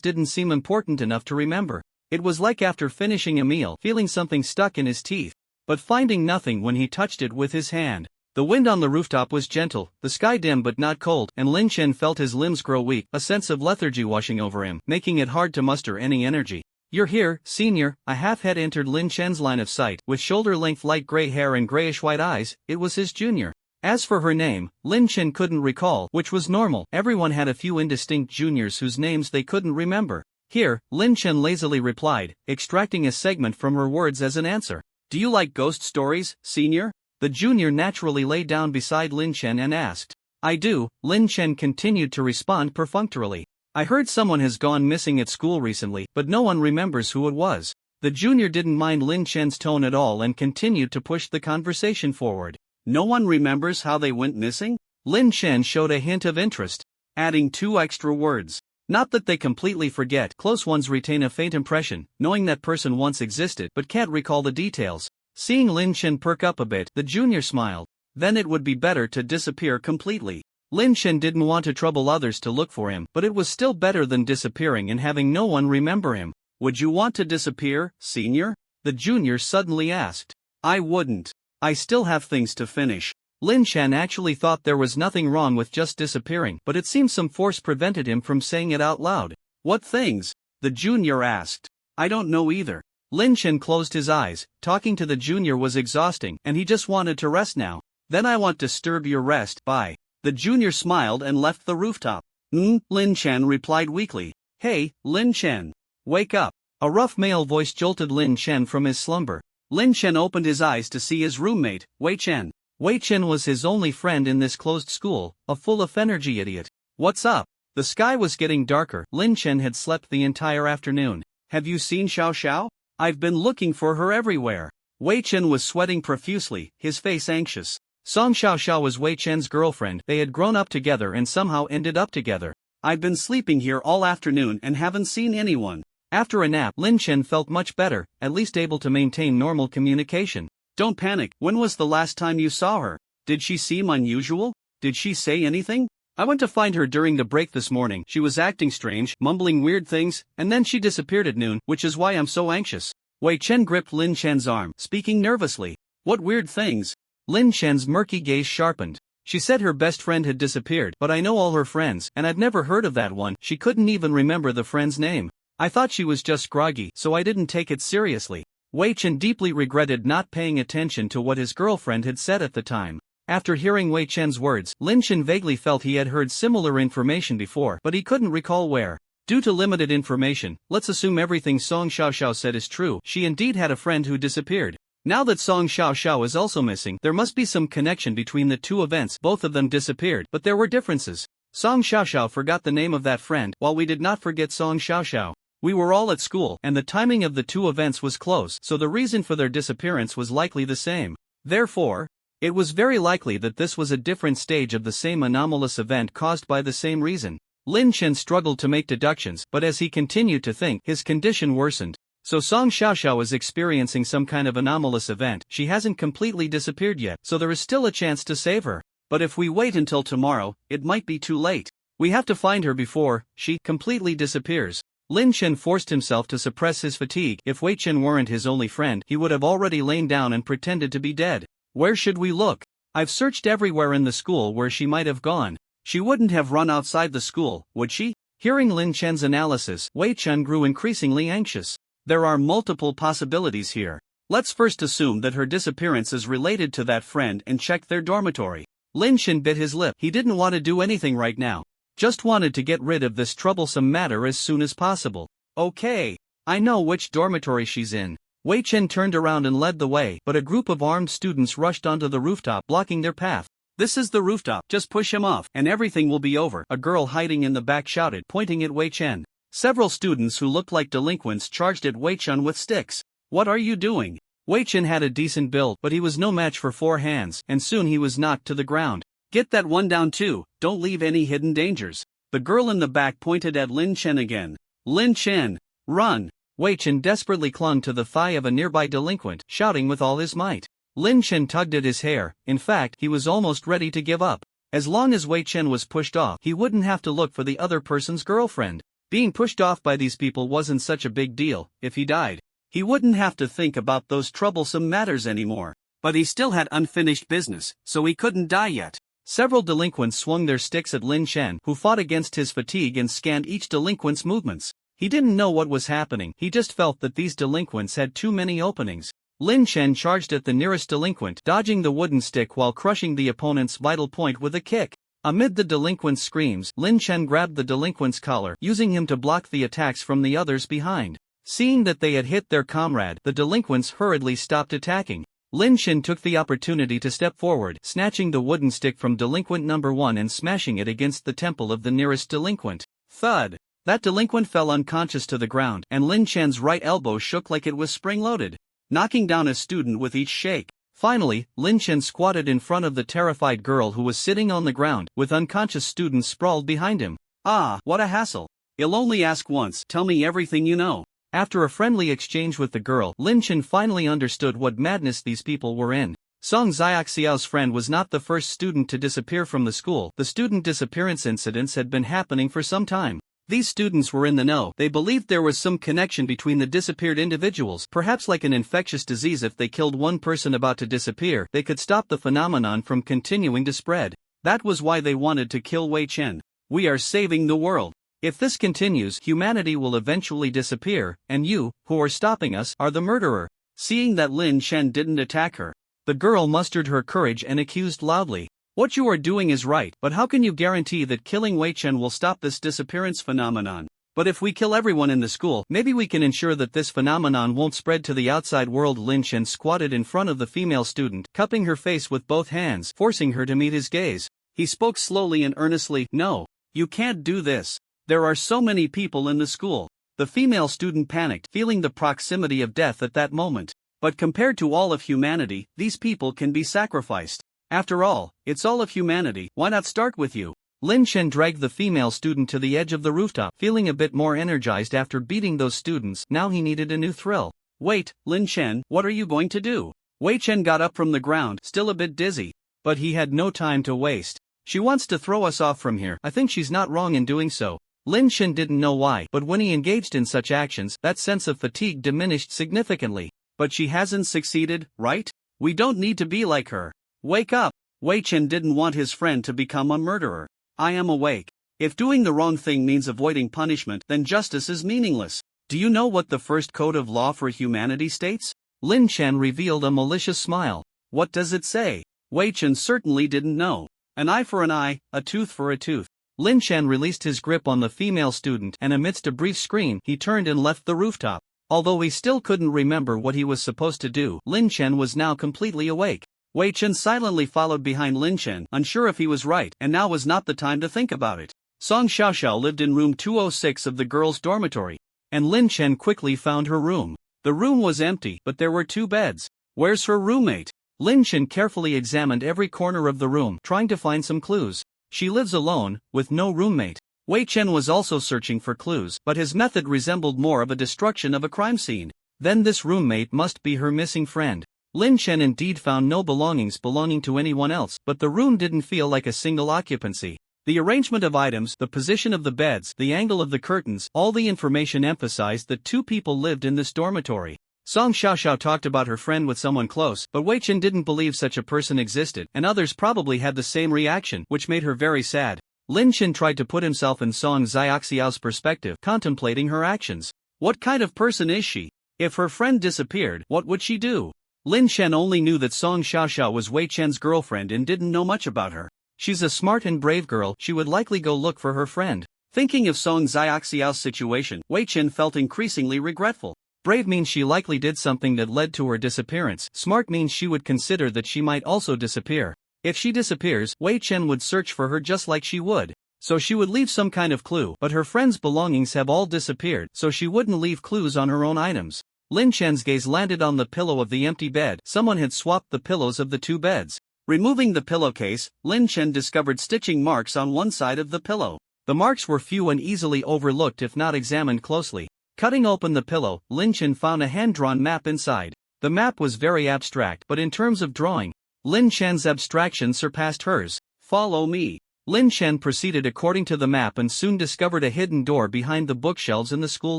didn't seem important enough to remember. It was like after finishing a meal, feeling something stuck in his teeth, but finding nothing when he touched it with his hand. The wind on the rooftop was gentle, the sky dim but not cold, and Lin Chen felt his limbs grow weak, a sense of lethargy washing over him, making it hard to muster any energy. You're here, senior. A half-head entered Lin Chen's line of sight, with shoulder-length light gray hair and grayish-white eyes. It was his junior. As for her name, Lin Chen couldn't recall, which was normal. Everyone had a few indistinct juniors whose names they couldn't remember. Here, Lin Chen lazily replied, extracting a segment from her words as an answer. Do you like ghost stories, senior? The junior naturally lay down beside Lin Chen and asked. I do. Lin Chen continued to respond perfunctorily. I heard someone has gone missing at school recently, but no one remembers who it was. The junior didn't mind Lin Chen's tone at all and continued to push the conversation forward. No one remembers how they went missing? Lin Chen showed a hint of interest, adding 2 extra words. Not that they completely forget, close ones retain a faint impression, knowing that person once existed but can't recall the details. Seeing Lin Chen perk up a bit, the junior smiled. Then it would be better to disappear completely. Lin Chen didn't want to trouble others to look for him, but it was still better than disappearing and having no one remember him. Would you want to disappear, senior? The junior suddenly asked. I wouldn't. I still have things to finish. Lin Chen actually thought there was nothing wrong with just disappearing, but it seemed some force prevented him from saying it out loud. What things? The junior asked. I don't know either. Lin Chen closed his eyes. Talking to the junior was exhausting, and he just wanted to rest now. Then I won't disturb your rest. Bye. The junior smiled and left the rooftop. Lin Chen replied weakly. Hey, Lin Chen. Wake up. A rough male voice jolted Lin Chen from his slumber. Lin Chen opened his eyes to see his roommate, Wei Chen. Wei Chen was his only friend in this closed school, a full-of-energy idiot. What's up? The sky was getting darker. Lin Chen had slept the entire afternoon. Have you seen Xiao Xiao? I've been looking for her everywhere. Wei Chen was sweating profusely, his face anxious. Song Xiao Xiao was Wei Chen's girlfriend. They had grown up together and somehow ended up together. I've been sleeping here all afternoon and haven't seen anyone. After a nap, Lin Chen felt much better, at least able to maintain normal communication. Don't panic. When was the last time you saw her? Did she seem unusual? Did she say anything? I went to find her during the break this morning. She was acting strange, mumbling weird things, and then she disappeared at noon, which is why I'm so anxious. Wei Chen gripped Lin Chen's arm, speaking nervously. What weird things? Lin Chen's murky gaze sharpened. She said her best friend had disappeared, but I know all her friends, and I've never heard of that one. She couldn't even remember the friend's name. I thought she was just groggy, so I didn't take it seriously. Wei Chen deeply regretted not paying attention to what his girlfriend had said at the time. After hearing Wei Chen's words, Lin Chen vaguely felt he had heard similar information before, but he couldn't recall where. Due to limited information, let's assume everything Song Xiaoxiao said is true. She indeed had a friend who disappeared. Now that Song Xiaoxiao is also missing, there must be some connection between the two events. Both of them disappeared, but there were differences. Song Xiaoxiao forgot the name of that friend, while we did not forget Song Xiaoxiao. We were all at school, and the timing of the two events was close, so the reason for their disappearance was likely the same. Therefore, it was very likely that this was a different stage of the same anomalous event caused by the same reason. Lin Chen struggled to make deductions, but as he continued to think, his condition worsened. So Song Xiaoxiao is experiencing some kind of anomalous event. She hasn't completely disappeared yet, so there is still a chance to save her. But if we wait until tomorrow, it might be too late. We have to find her before she completely disappears. Lin Chen forced himself to suppress his fatigue. If Wei Chen weren't his only friend, he would have already lain down and pretended to be dead. Where should we look? I've searched everywhere in the school where she might have gone. She wouldn't have run outside the school, would she? Hearing Lin Chen's analysis, Wei Chen grew increasingly anxious. There are multiple possibilities here. Let's first assume that her disappearance is related to that friend and check their dormitory. Lin Chen bit his lip. He didn't want to do anything right now. Just wanted to get rid of this troublesome matter as soon as possible. Okay, I know which dormitory she's in. Wei Chen turned around and led the way, but a group of armed students rushed onto the rooftop, blocking their path. This is the rooftop, just push him off, and everything will be over, a girl hiding in the back shouted, pointing at Wei Chen. Several students who looked like delinquents charged at Wei Chen with sticks. What are you doing? Wei Chen had a decent build, but he was no match for four hands, and soon he was knocked to the ground. Get that one down too, don't leave any hidden dangers. The girl in the back pointed at Lin Chen again. Lin Chen, run! Wei Chen desperately clung to the thigh of a nearby delinquent, shouting with all his might. Lin Chen tugged at his hair. In fact, he was almost ready to give up. As long as Wei Chen was pushed off, he wouldn't have to look for the other person's girlfriend. Being pushed off by these people wasn't such a big deal. If he died, he wouldn't have to think about those troublesome matters anymore. But he still had unfinished business, so he couldn't die yet. Several delinquents swung their sticks at Lin Chen, who fought against his fatigue and scanned each delinquent's movements. He didn't know what was happening, he just felt that these delinquents had too many openings. Lin Chen charged at the nearest delinquent, dodging the wooden stick while crushing the opponent's vital point with a kick. Amid the delinquent's screams, Lin Chen grabbed the delinquent's collar, using him to block the attacks from the others behind. Seeing that they had hit their comrade, the delinquents hurriedly stopped attacking. Lin Chen took the opportunity to step forward, snatching the wooden stick from delinquent number 1 and smashing it against the temple of the nearest delinquent. Thud! That delinquent fell unconscious to the ground, and Lin Chen's right elbow shook like it was spring-loaded, knocking down a student with each shake. Finally, Lin Chen squatted in front of the terrified girl who was sitting on the ground, with unconscious students sprawled behind him. Ah, what a hassle. I'll only ask once, tell me everything you know. After a friendly exchange with the girl, Lin Chen finally understood what madness these people were in. Song Xiaoxiao's friend was not the first student to disappear from the school. The student disappearance incidents had been happening for some time. These students were in the know. They believed there was some connection between the disappeared individuals, perhaps like an infectious disease. If they killed one person about to disappear, they could stop the phenomenon from continuing to spread. That was why they wanted to kill Wei Chen. We are saving the world. If this continues, humanity will eventually disappear, and you, who are stopping us, are the murderer. Seeing that Lin Chen didn't attack her, the girl mustered her courage and accused loudly. What you are doing is right, but how can you guarantee that killing Wei Chen will stop this disappearance phenomenon? But if we kill everyone in the school, maybe we can ensure that this phenomenon won't spread to the outside world. Lin Chen squatted in front of the female student, cupping her face with both hands, forcing her to meet his gaze. He spoke slowly and earnestly. No, you can't do this. There are so many people in the school. The female student panicked, feeling the proximity of death at that moment. But compared to all of humanity, these people can be sacrificed. After all, it's all of humanity. Why not start with you? Lin Chen dragged the female student to the edge of the rooftop, feeling a bit more energized after beating those students. Now he needed a new thrill. Wait, Lin Chen, what are you going to do? Wei Chen got up from the ground, still a bit dizzy. But he had no time to waste. She wants to throw us off from here. I think she's not wrong in doing so. Lin Chen didn't know why, but when he engaged in such actions, that sense of fatigue diminished significantly. But she hasn't succeeded, right? We don't need to be like her. Wake up! Wei Chen didn't want his friend to become a murderer. I am awake. If doing the wrong thing means avoiding punishment, then justice is meaningless. Do you know what the first code of law for humanity states? Lin Chen revealed a malicious smile. What does it say? Wei Chen certainly didn't know. An eye for an eye, a tooth for a tooth. Lin Chen released his grip on the female student and amidst a brief scream he turned and left the rooftop. Although he still couldn't remember what he was supposed to do, Lin Chen was now completely awake. Wei Chen silently followed behind Lin Chen, unsure if he was right, and now was not the time to think about it. Song Xiaoxiao lived in room 206 of the girls' dormitory, and Lin Chen quickly found her room. The room was empty, but there were 2 beds. Where's her roommate? Lin Chen carefully examined every corner of the room, trying to find some clues. She lives alone, with no roommate. Wei Chen was also searching for clues, but his method resembled more of a destruction of a crime scene. Then this roommate must be her missing friend. Lin Chen indeed found no belongings belonging to anyone else, but the room didn't feel like a single occupancy. The arrangement of items, the position of the beds, the angle of the curtains, all the information emphasized that 2 people lived in this dormitory. Song Xiaoxiao talked about her friend with someone close, but Wei Chen didn't believe such a person existed, and others probably had the same reaction, which made her very sad. Lin Chen tried to put himself in Song Xiaoxiao's perspective, contemplating her actions. What kind of person is she? If her friend disappeared, what would she do? Lin Chen only knew that Song Xiaoxiao was Wei Chen's girlfriend and didn't know much about her. She's a smart and brave girl, she would likely go look for her friend. Thinking of Song Xiaoxiao's situation, Wei Chen felt increasingly regretful. Brave means she likely did something that led to her disappearance. Smart means she would consider that she might also disappear. If she disappears, Wei Chen would search for her just like she would. So she would leave some kind of clue, but her friend's belongings have all disappeared, so she wouldn't leave clues on her own items. Lin Chen's gaze landed on the pillow of the empty bed. Someone had swapped the pillows of the 2 beds. Removing the pillowcase, Lin Chen discovered stitching marks on one side of the pillow. The marks were few and easily overlooked if not examined closely. Cutting open the pillow, Lin Chen found a hand-drawn map inside. The map was very abstract, but in terms of drawing, Lin Chen's abstraction surpassed hers. Follow me. Lin Chen proceeded according to the map and soon discovered a hidden door behind the bookshelves in the school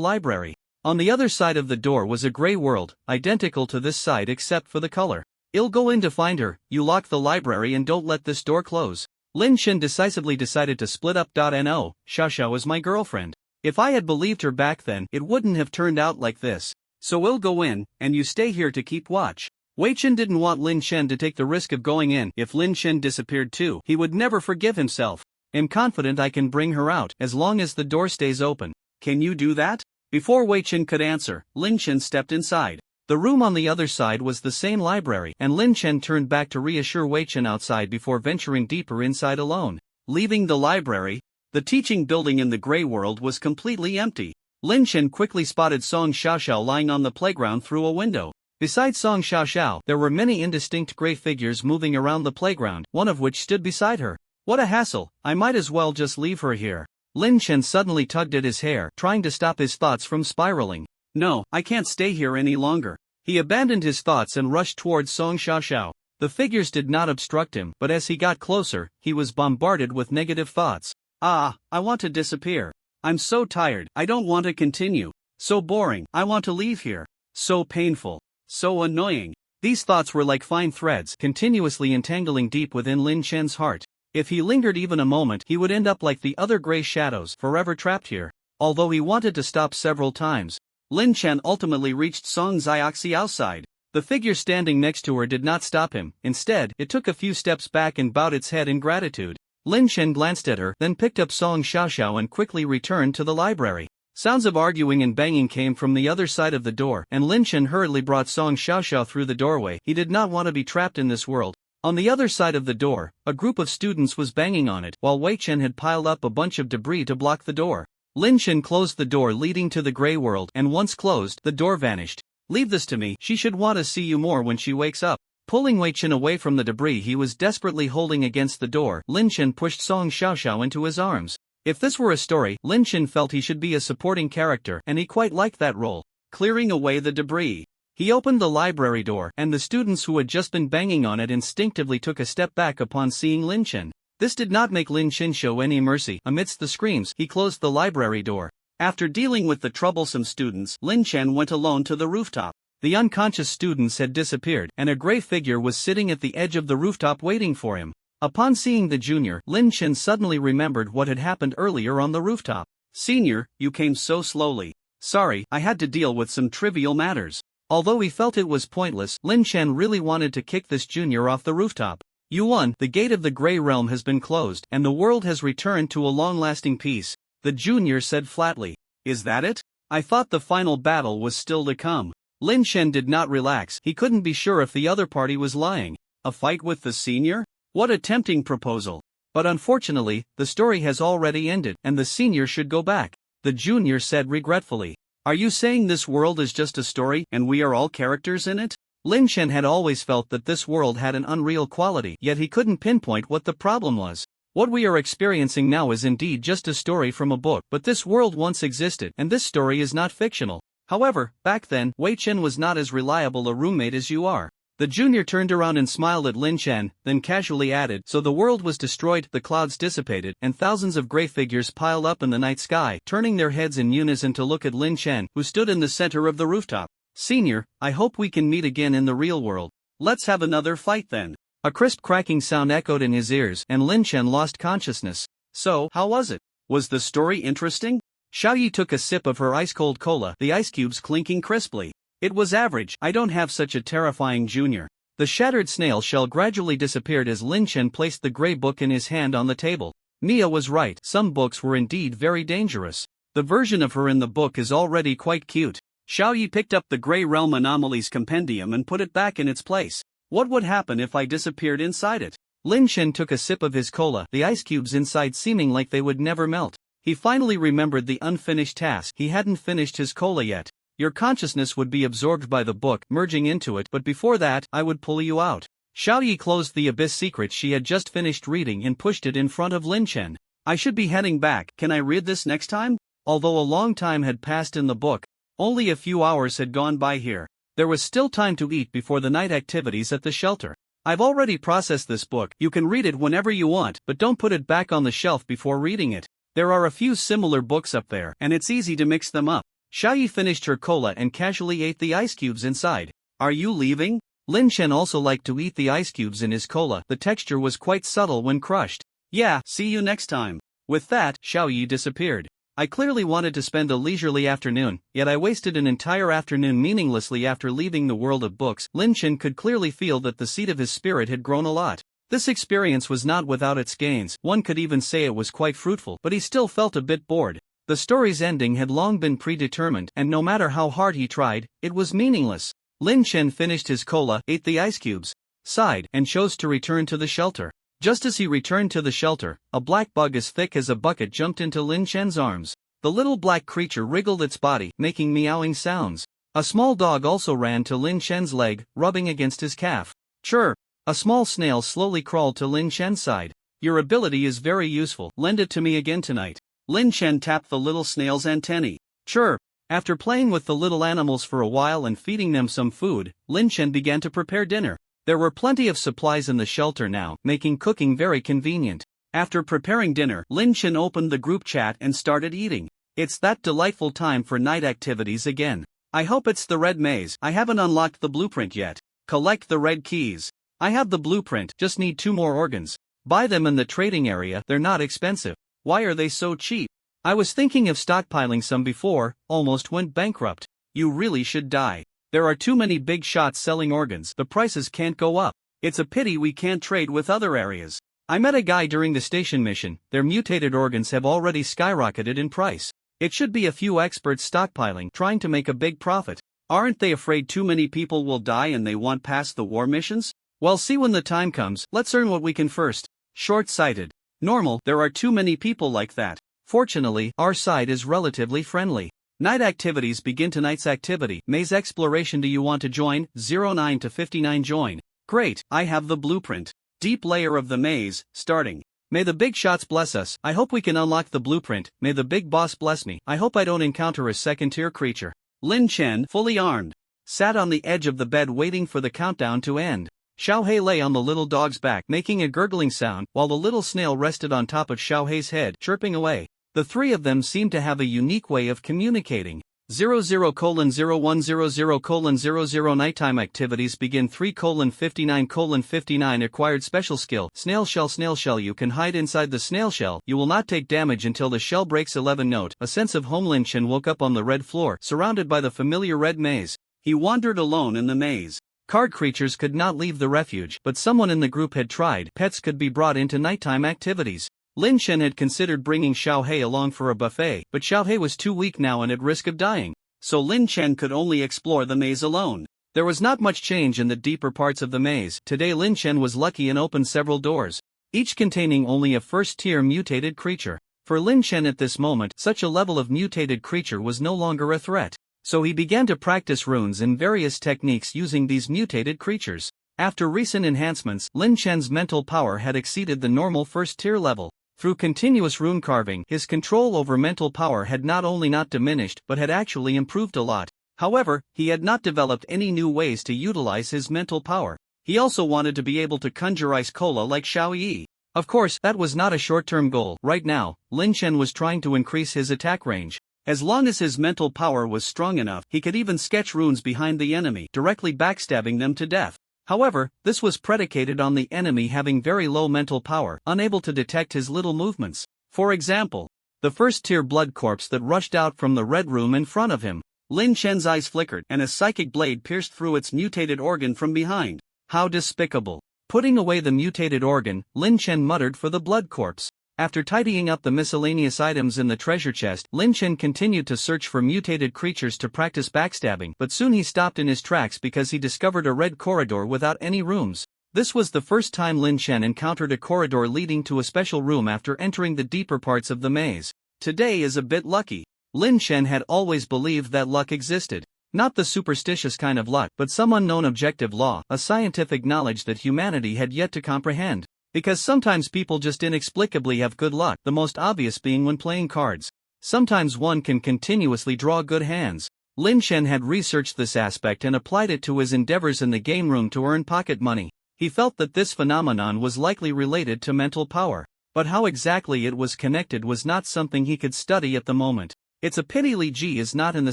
library. On the other side of the door was a gray world, identical to this side except for the color. I'll go in to find her. You lock the library and don't let this door close. Lin Chen decisively decided to split up. No, Xiaoxiao is my girlfriend. If I had believed her back then, it wouldn't have turned out like this. So we'll go in, and you stay here to keep watch. Wei Chen didn't want Lin Chen to take the risk of going in. If Lin Chen disappeared too, he would never forgive himself. I'm confident I can bring her out, as long as the door stays open. Can you do that? Before Wei Chen could answer, Lin Chen stepped inside. The room on the other side was the same library, and Lin Chen turned back to reassure Wei Chen outside before venturing deeper inside alone. Leaving the library, the teaching building in the gray world was completely empty. Lin Chen quickly spotted Song Xiaoxiao lying on the playground through a window. Besides Song Xiaoxiao, there were many indistinct gray figures moving around the playground, one of which stood beside her. What a hassle, I might as well just leave her here. Lin Chen suddenly tugged at his hair, trying to stop his thoughts from spiraling. No, I can't stay here any longer. He abandoned his thoughts and rushed towards Song Xiaoxiao. The figures did not obstruct him, but as he got closer, he was bombarded with negative thoughts. I want to disappear. I'm so tired, I don't want to continue. So boring, I want to leave here. So painful. So annoying. These thoughts were like fine threads, continuously entangling deep within Lin Chen's heart. If he lingered even a moment, he would end up like the other gray shadows, forever trapped here. Although he wanted to stop several times, Lin Chen ultimately reached Song Xiaoxiao's side. The figure standing next to her did not stop him. Instead, it took a few steps back and bowed its head in gratitude. Lin Chen glanced at her, then picked up Song Xiaoxiao and quickly returned to the library. Sounds of arguing and banging came from the other side of the door, and Lin Chen hurriedly brought Song Xiaoxiao through the doorway. He did not want to be trapped in this world. On the other side of the door, a group of students was banging on it, while Wei Chen had piled up a bunch of debris to block the door. Lin Chen closed the door leading to the gray world, and once closed, the door vanished. Leave this to me, she should want to see you more when she wakes up. Pulling Wei Chen away from the debris he was desperately holding against the door, Lin Chen pushed Song Xiaoxiao into his arms. If this were a story, Lin Chen felt he should be a supporting character, and he quite liked that role. Clearing away the debris, he opened the library door, and the students who had just been banging on it instinctively took a step back upon seeing Lin Chen. This did not make Lin Chen show any mercy. Amidst the screams, he closed the library door. After dealing with the troublesome students, Lin Chen went alone to the rooftop. The unconscious students had disappeared, and a gray figure was sitting at the edge of the rooftop waiting for him. Upon seeing the junior, Lin Chen suddenly remembered what had happened earlier on the rooftop. Senior, you came so slowly. Sorry, I had to deal with some trivial matters. Although he felt it was pointless, Lin Chen really wanted to kick this junior off the rooftop. You won, the gate of the Grey Realm has been closed, and the world has returned to a long-lasting peace, the junior said flatly. Is that it? I thought the final battle was still to come. Lin Chen did not relax, he couldn't be sure if the other party was lying. A fight with the senior? What a tempting proposal. But unfortunately, the story has already ended, and the senior should go back, the junior said regretfully. Are you saying this world is just a story, and we are all characters in it? Lin Chen had always felt that this world had an unreal quality, yet he couldn't pinpoint what the problem was. What we are experiencing now is indeed just a story from a book, but this world once existed, and this story is not fictional. However, back then, Wei Chen was not as reliable a roommate as you are. The junior turned around and smiled at Lin Chen, then casually added, so the world was destroyed, the clouds dissipated, and thousands of gray figures piled up in the night sky, turning their heads in unison to look at Lin Chen, who stood in the center of the rooftop. Senior, I hope we can meet again in the real world. Let's have another fight then. A crisp cracking sound echoed in his ears, and Lin Chen lost consciousness. So, how was it? Was the story interesting? Xiaoyi took a sip of her ice-cold cola, the ice cubes clinking crisply. It was average. I don't have such a terrifying junior. The shattered snail shell gradually disappeared as Lin Chen placed the gray book in his hand on the table. Mia was right, some books were indeed very dangerous. The version of her in the book is already quite cute. Xiaoyi picked up the Grey Realm Anomalies compendium and put it back in its place. What would happen if I disappeared inside it? Lin Chen took a sip of his cola, the ice cubes inside seeming like they would never melt. He finally remembered the unfinished task. He hadn't finished his cola yet. Your consciousness would be absorbed by the book, merging into it, but before that, I would pull you out. Xiaoyi closed the abyss secret she had just finished reading and pushed it in front of Lin Chen. I should be heading back. Can I read this next time? Although a long time had passed in the book, only a few hours had gone by here. There was still time to eat before the night activities at the shelter. I've already processed this book. You can read it whenever you want, but don't put it back on the shelf before reading it. There are a few similar books up there, and it's easy to mix them up. Xiaoyi finished her cola and casually ate the ice cubes inside. Are you leaving? Lin Chen also liked to eat the ice cubes in his cola. The texture was quite subtle when crushed. Yeah, see you next time. With that, Xiaoyi disappeared. I clearly wanted to spend a leisurely afternoon, yet I wasted an entire afternoon meaninglessly after leaving the world of books. Lin Chen could clearly feel that the seed of his spirit had grown a lot. This experience was not without its gains, one could even say it was quite fruitful, but he still felt a bit bored. The story's ending had long been predetermined, and no matter how hard he tried, it was meaningless. Lin Chen finished his cola, ate the ice cubes, sighed, and chose to return to the shelter. Just as he returned to the shelter, a black bug as thick as a bucket jumped into Lin Chen's arms. The little black creature wriggled its body, making meowing sounds. A small dog also ran to Lin Chen's leg, rubbing against his calf. Chirr! A small snail slowly crawled to Lin Chen's side. Your ability is very useful, lend it to me again tonight. Lin Chen tapped the little snail's antennae. Chirr! After playing with the little animals for a while and feeding them some food, Lin Chen began to prepare dinner. There were plenty of supplies in the shelter now, making cooking very convenient. After preparing dinner, Lin Chen opened the group chat and started eating. It's that delightful time for night activities again. I hope it's the red maze. I haven't unlocked the blueprint yet. Collect the red keys. I have the blueprint, just need 2 more organs. Buy them in the trading area, they're not expensive. Why are they so cheap? I was thinking of stockpiling some before, almost went bankrupt. You really should die. There are too many big shots selling organs, the prices can't go up. It's a pity we can't trade with other areas. I met a guy during the station mission, their mutated organs have already skyrocketed in price. It should be a few experts stockpiling, trying to make a big profit. Aren't they afraid too many people will die and they want past the war missions? Well, see when the time comes, let's earn what we can first. Short-sighted. Normal, there are too many people like that. Fortunately, our side is relatively friendly. Night activities begin tonight's activity. Maze exploration. Do you want to join? 09 to 59 join. Great, I have the blueprint. Deep layer of the maze, starting. May the big shots bless us. I hope we can unlock the blueprint. May the big boss bless me. I hope I don't encounter a second-tier creature. Lin Chen, fully armed, sat on the edge of the bed waiting for the countdown to end. Xiaohei lay on the little dog's back, making a gurgling sound, while the little snail rested on top of Xiaohei's head, chirping away. The three of them seemed to have a unique way of communicating. 00:0100:00 Nighttime activities begin 3:59:59 Acquired special skill Snail shell. You can hide inside the snail shell. You will not take damage until the shell breaks. 11 Note: a sense of home. Lin Chen woke up on the red floor, surrounded by the familiar red maze. He wandered alone in the maze. Card creatures could not leave the refuge, but someone in the group had tried. Pets could be brought into nighttime activities. Lin Chen had considered bringing Xiaohei along for a buffet, but Xiaohei was too weak now and at risk of dying. So Lin Chen could only explore the maze alone. There was not much change in the deeper parts of the maze. Today Lin Chen was lucky and opened several doors, each containing only a first-tier mutated creature. For Lin Chen at this moment, such a level of mutated creature was no longer a threat. So he began to practice runes and various techniques using these mutated creatures. After recent enhancements, Lin Chen's mental power had exceeded the normal first-tier level. Through continuous rune carving, his control over mental power had not only not diminished but had actually improved a lot. However, he had not developed any new ways to utilize his mental power. He also wanted to be able to conjure ice cola like Xiao Yi. Of course, that was not a short-term goal. Right now, Lin Chen was trying to increase his attack range. As long as his mental power was strong enough, he could even sketch runes behind the enemy, directly backstabbing them to death. However, this was predicated on the enemy having very low mental power, unable to detect his little movements. For example, the first-tier blood corpse that rushed out from the red room in front of him. Lin Chen's eyes flickered, and a psychic blade pierced through its mutated organ from behind. How despicable. Putting away the mutated organ, Lin Chen muttered for the blood corpse. After tidying up the miscellaneous items in the treasure chest, Lin Chen continued to search for mutated creatures to practice backstabbing, but soon he stopped in his tracks because he discovered a red corridor without any rooms. This was the first time Lin Chen encountered a corridor leading to a special room after entering the deeper parts of the maze. Today is a bit lucky. Lin Chen had always believed that luck existed. Not the superstitious kind of luck, but some unknown objective law, a scientific knowledge that humanity had yet to comprehend. Because sometimes people just inexplicably have good luck, the most obvious being when playing cards. Sometimes one can continuously draw good hands. Lin Chen had researched this aspect and applied it to his endeavors in the game room to earn pocket money. He felt that this phenomenon was likely related to mental power. But how exactly it was connected was not something he could study at the moment. It's a pity Li Ji is not in the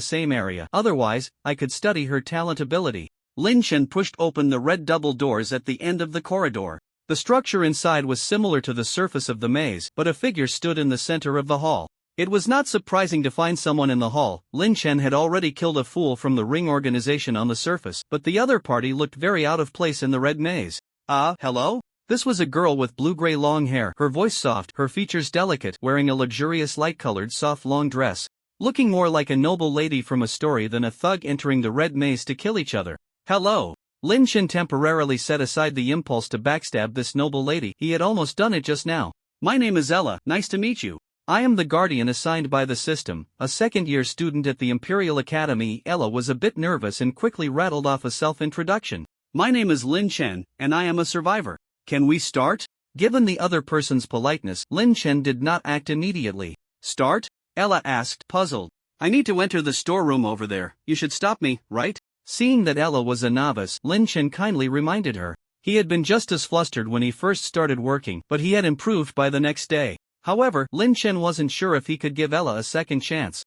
same area, otherwise, I could study her talent ability. Lin Chen pushed open the red double doors at the end of the corridor. The structure inside was similar to the surface of the maze, but a figure stood in the center of the hall. It was not surprising to find someone in the hall. Lin Chen had already killed a fool from the ring organization on the surface, but the other party looked very out of place in the red maze. Hello? This was a girl with blue-gray long hair, her voice soft, her features delicate, wearing a luxurious light-colored soft long dress. Looking more like a noble lady from a story than a thug entering the red maze to kill each other. Hello. Lin Chen temporarily set aside the impulse to backstab this noble lady. He had almost done it just now. My name is Ella, nice to meet you. I am the guardian assigned by the system, a second-year student at the Imperial Academy. Ella was a bit nervous and quickly rattled off a self-introduction. My name is Lin Chen, and I am a survivor. Can we start? Given the other person's politeness, Lin Chen did not act immediately. Start? Ella asked, puzzled. I need to enter the storeroom over there. You should stop me, right? Seeing that Ella was a novice, Lin Chen kindly reminded her. He had been just as flustered when he first started working, but he had improved by the next day. However, Lin Chen wasn't sure if he could give Ella a second chance.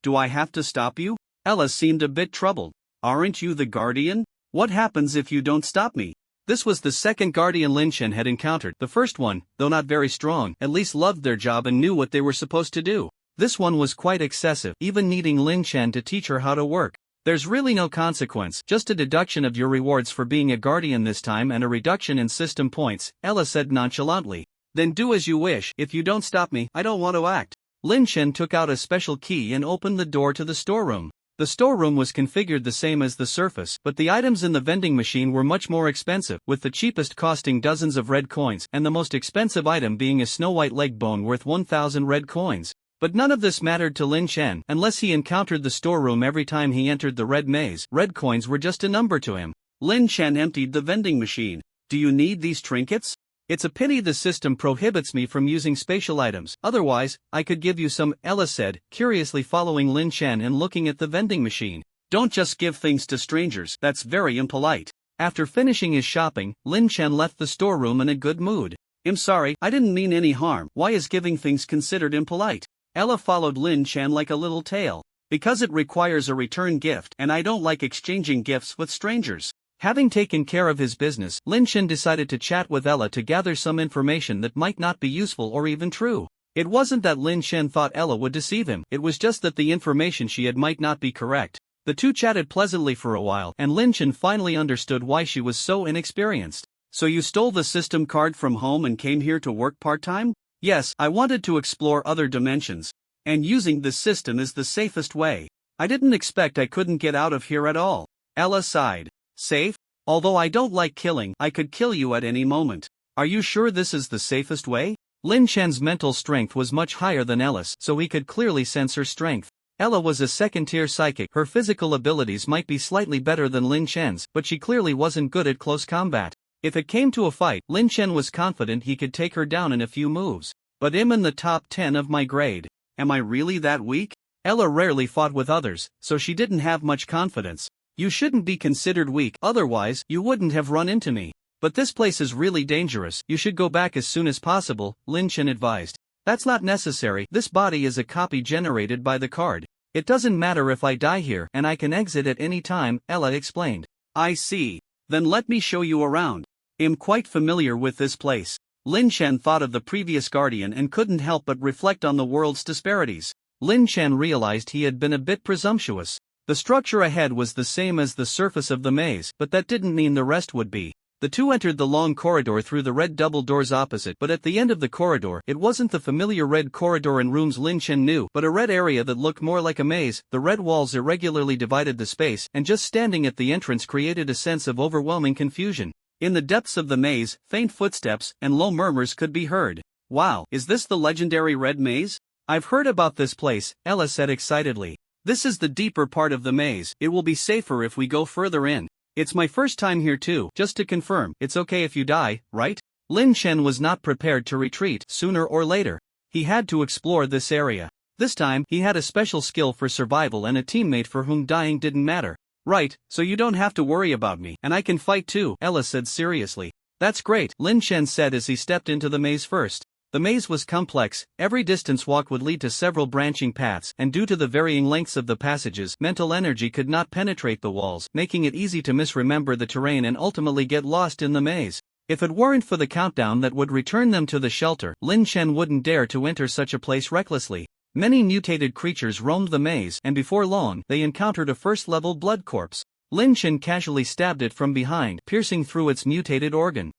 Do I have to stop you? Ella seemed a bit troubled. Aren't you the guardian? What happens if you don't stop me? This was the second guardian Lin Chen had encountered. The first one, though not very strong, at least loved their job and knew what they were supposed to do. This one was quite excessive, even needing Lin Chen to teach her how to work. There's really no consequence, just a deduction of your rewards for being a guardian this time and a reduction in system points, Ella said nonchalantly. Then do as you wish. If you don't stop me, I don't want to act. Lin Chen took out a special key and opened the door to the storeroom. The storeroom was configured the same as the surface, but the items in the vending machine were much more expensive, with the cheapest costing dozens of red coins and the most expensive item being a snow-white leg bone worth 1,000 red coins. But none of this mattered to Lin Chen, unless he encountered the storeroom every time he entered the red maze. Red coins were just a number to him. Lin Chen emptied the vending machine. Do you need these trinkets? It's a pity the system prohibits me from using spatial items, otherwise, I could give you some, Ella said, curiously following Lin Chen and looking at the vending machine. Don't just give things to strangers, that's very impolite. After finishing his shopping, Lin Chen left the storeroom in a good mood. I'm sorry, I didn't mean any harm. Why is giving things considered impolite? Ella followed Lin Chen like a little tail. Because it requires a return gift and I don't like exchanging gifts with strangers. Having taken care of his business, Lin Chen decided to chat with Ella to gather some information that might not be useful or even true. It wasn't that Lin Chen thought Ella would deceive him, it was just that the information she had might not be correct. The two chatted pleasantly for a while, and Lin Chen finally understood why she was so inexperienced. So you stole the system card from home and came here to work part-time? Yes, I wanted to explore other dimensions. And using this system is the safest way. I didn't expect I couldn't get out of here at all. Ella sighed. Safe? Although I don't like killing, I could kill you at any moment. Are you sure this is the safest way? Lin Chen's mental strength was much higher than Ella's, so he could clearly sense her strength. Ella was a second-tier psychic. Her physical abilities might be slightly better than Lin Chen's, but she clearly wasn't good at close combat. If it came to a fight, Lin Chen was confident he could take her down in a few moves. But I'm in the top 10 of my grade. Am I really that weak? Ella rarely fought with others, so she didn't have much confidence. You shouldn't be considered weak, otherwise you wouldn't have run into me. But this place is really dangerous, you should go back as soon as possible, Lin Chen advised. That's not necessary, this body is a copy generated by the card. It doesn't matter if I die here and I can exit at any time, Ella explained. I see. Then let me show you around. I'm quite familiar with this place. Lin Chen thought of the previous guardian and couldn't help but reflect on the world's disparities. Lin Chen realized he had been a bit presumptuous. The structure ahead was the same as the surface of the maze, but that didn't mean the rest would be. The two entered the long corridor through the red double doors opposite, but at the end of the corridor, it wasn't the familiar red corridor and rooms Lin Chen knew, but a red area that looked more like a maze. The red walls irregularly divided the space, and just standing at the entrance created a sense of overwhelming confusion. In the depths of the maze, faint footsteps and low murmurs could be heard. Wow, is this the legendary red maze? I've heard about this place, Ella said excitedly. This is the deeper part of the maze. It will be safer if we go further in. It's my first time here too. Just to confirm, it's okay if you die, right? Lin Chen was not prepared to retreat sooner or later. He had to explore this area. This time, he had a special skill for survival and a teammate for whom dying didn't matter. Right, so you don't have to worry about me, and I can fight too, Ella said seriously. That's great, Lin Chen said as he stepped into the maze first. The maze was complex, every distance walk would lead to several branching paths, and due to the varying lengths of the passages, mental energy could not penetrate the walls, making it easy to misremember the terrain and ultimately get lost in the maze. If it weren't for the countdown that would return them to the shelter, Lin Chen wouldn't dare to enter such a place recklessly. Many mutated creatures roamed the maze, and before long, they encountered a first-level blood corpse. Lin Chen casually stabbed it from behind, piercing through its mutated organ.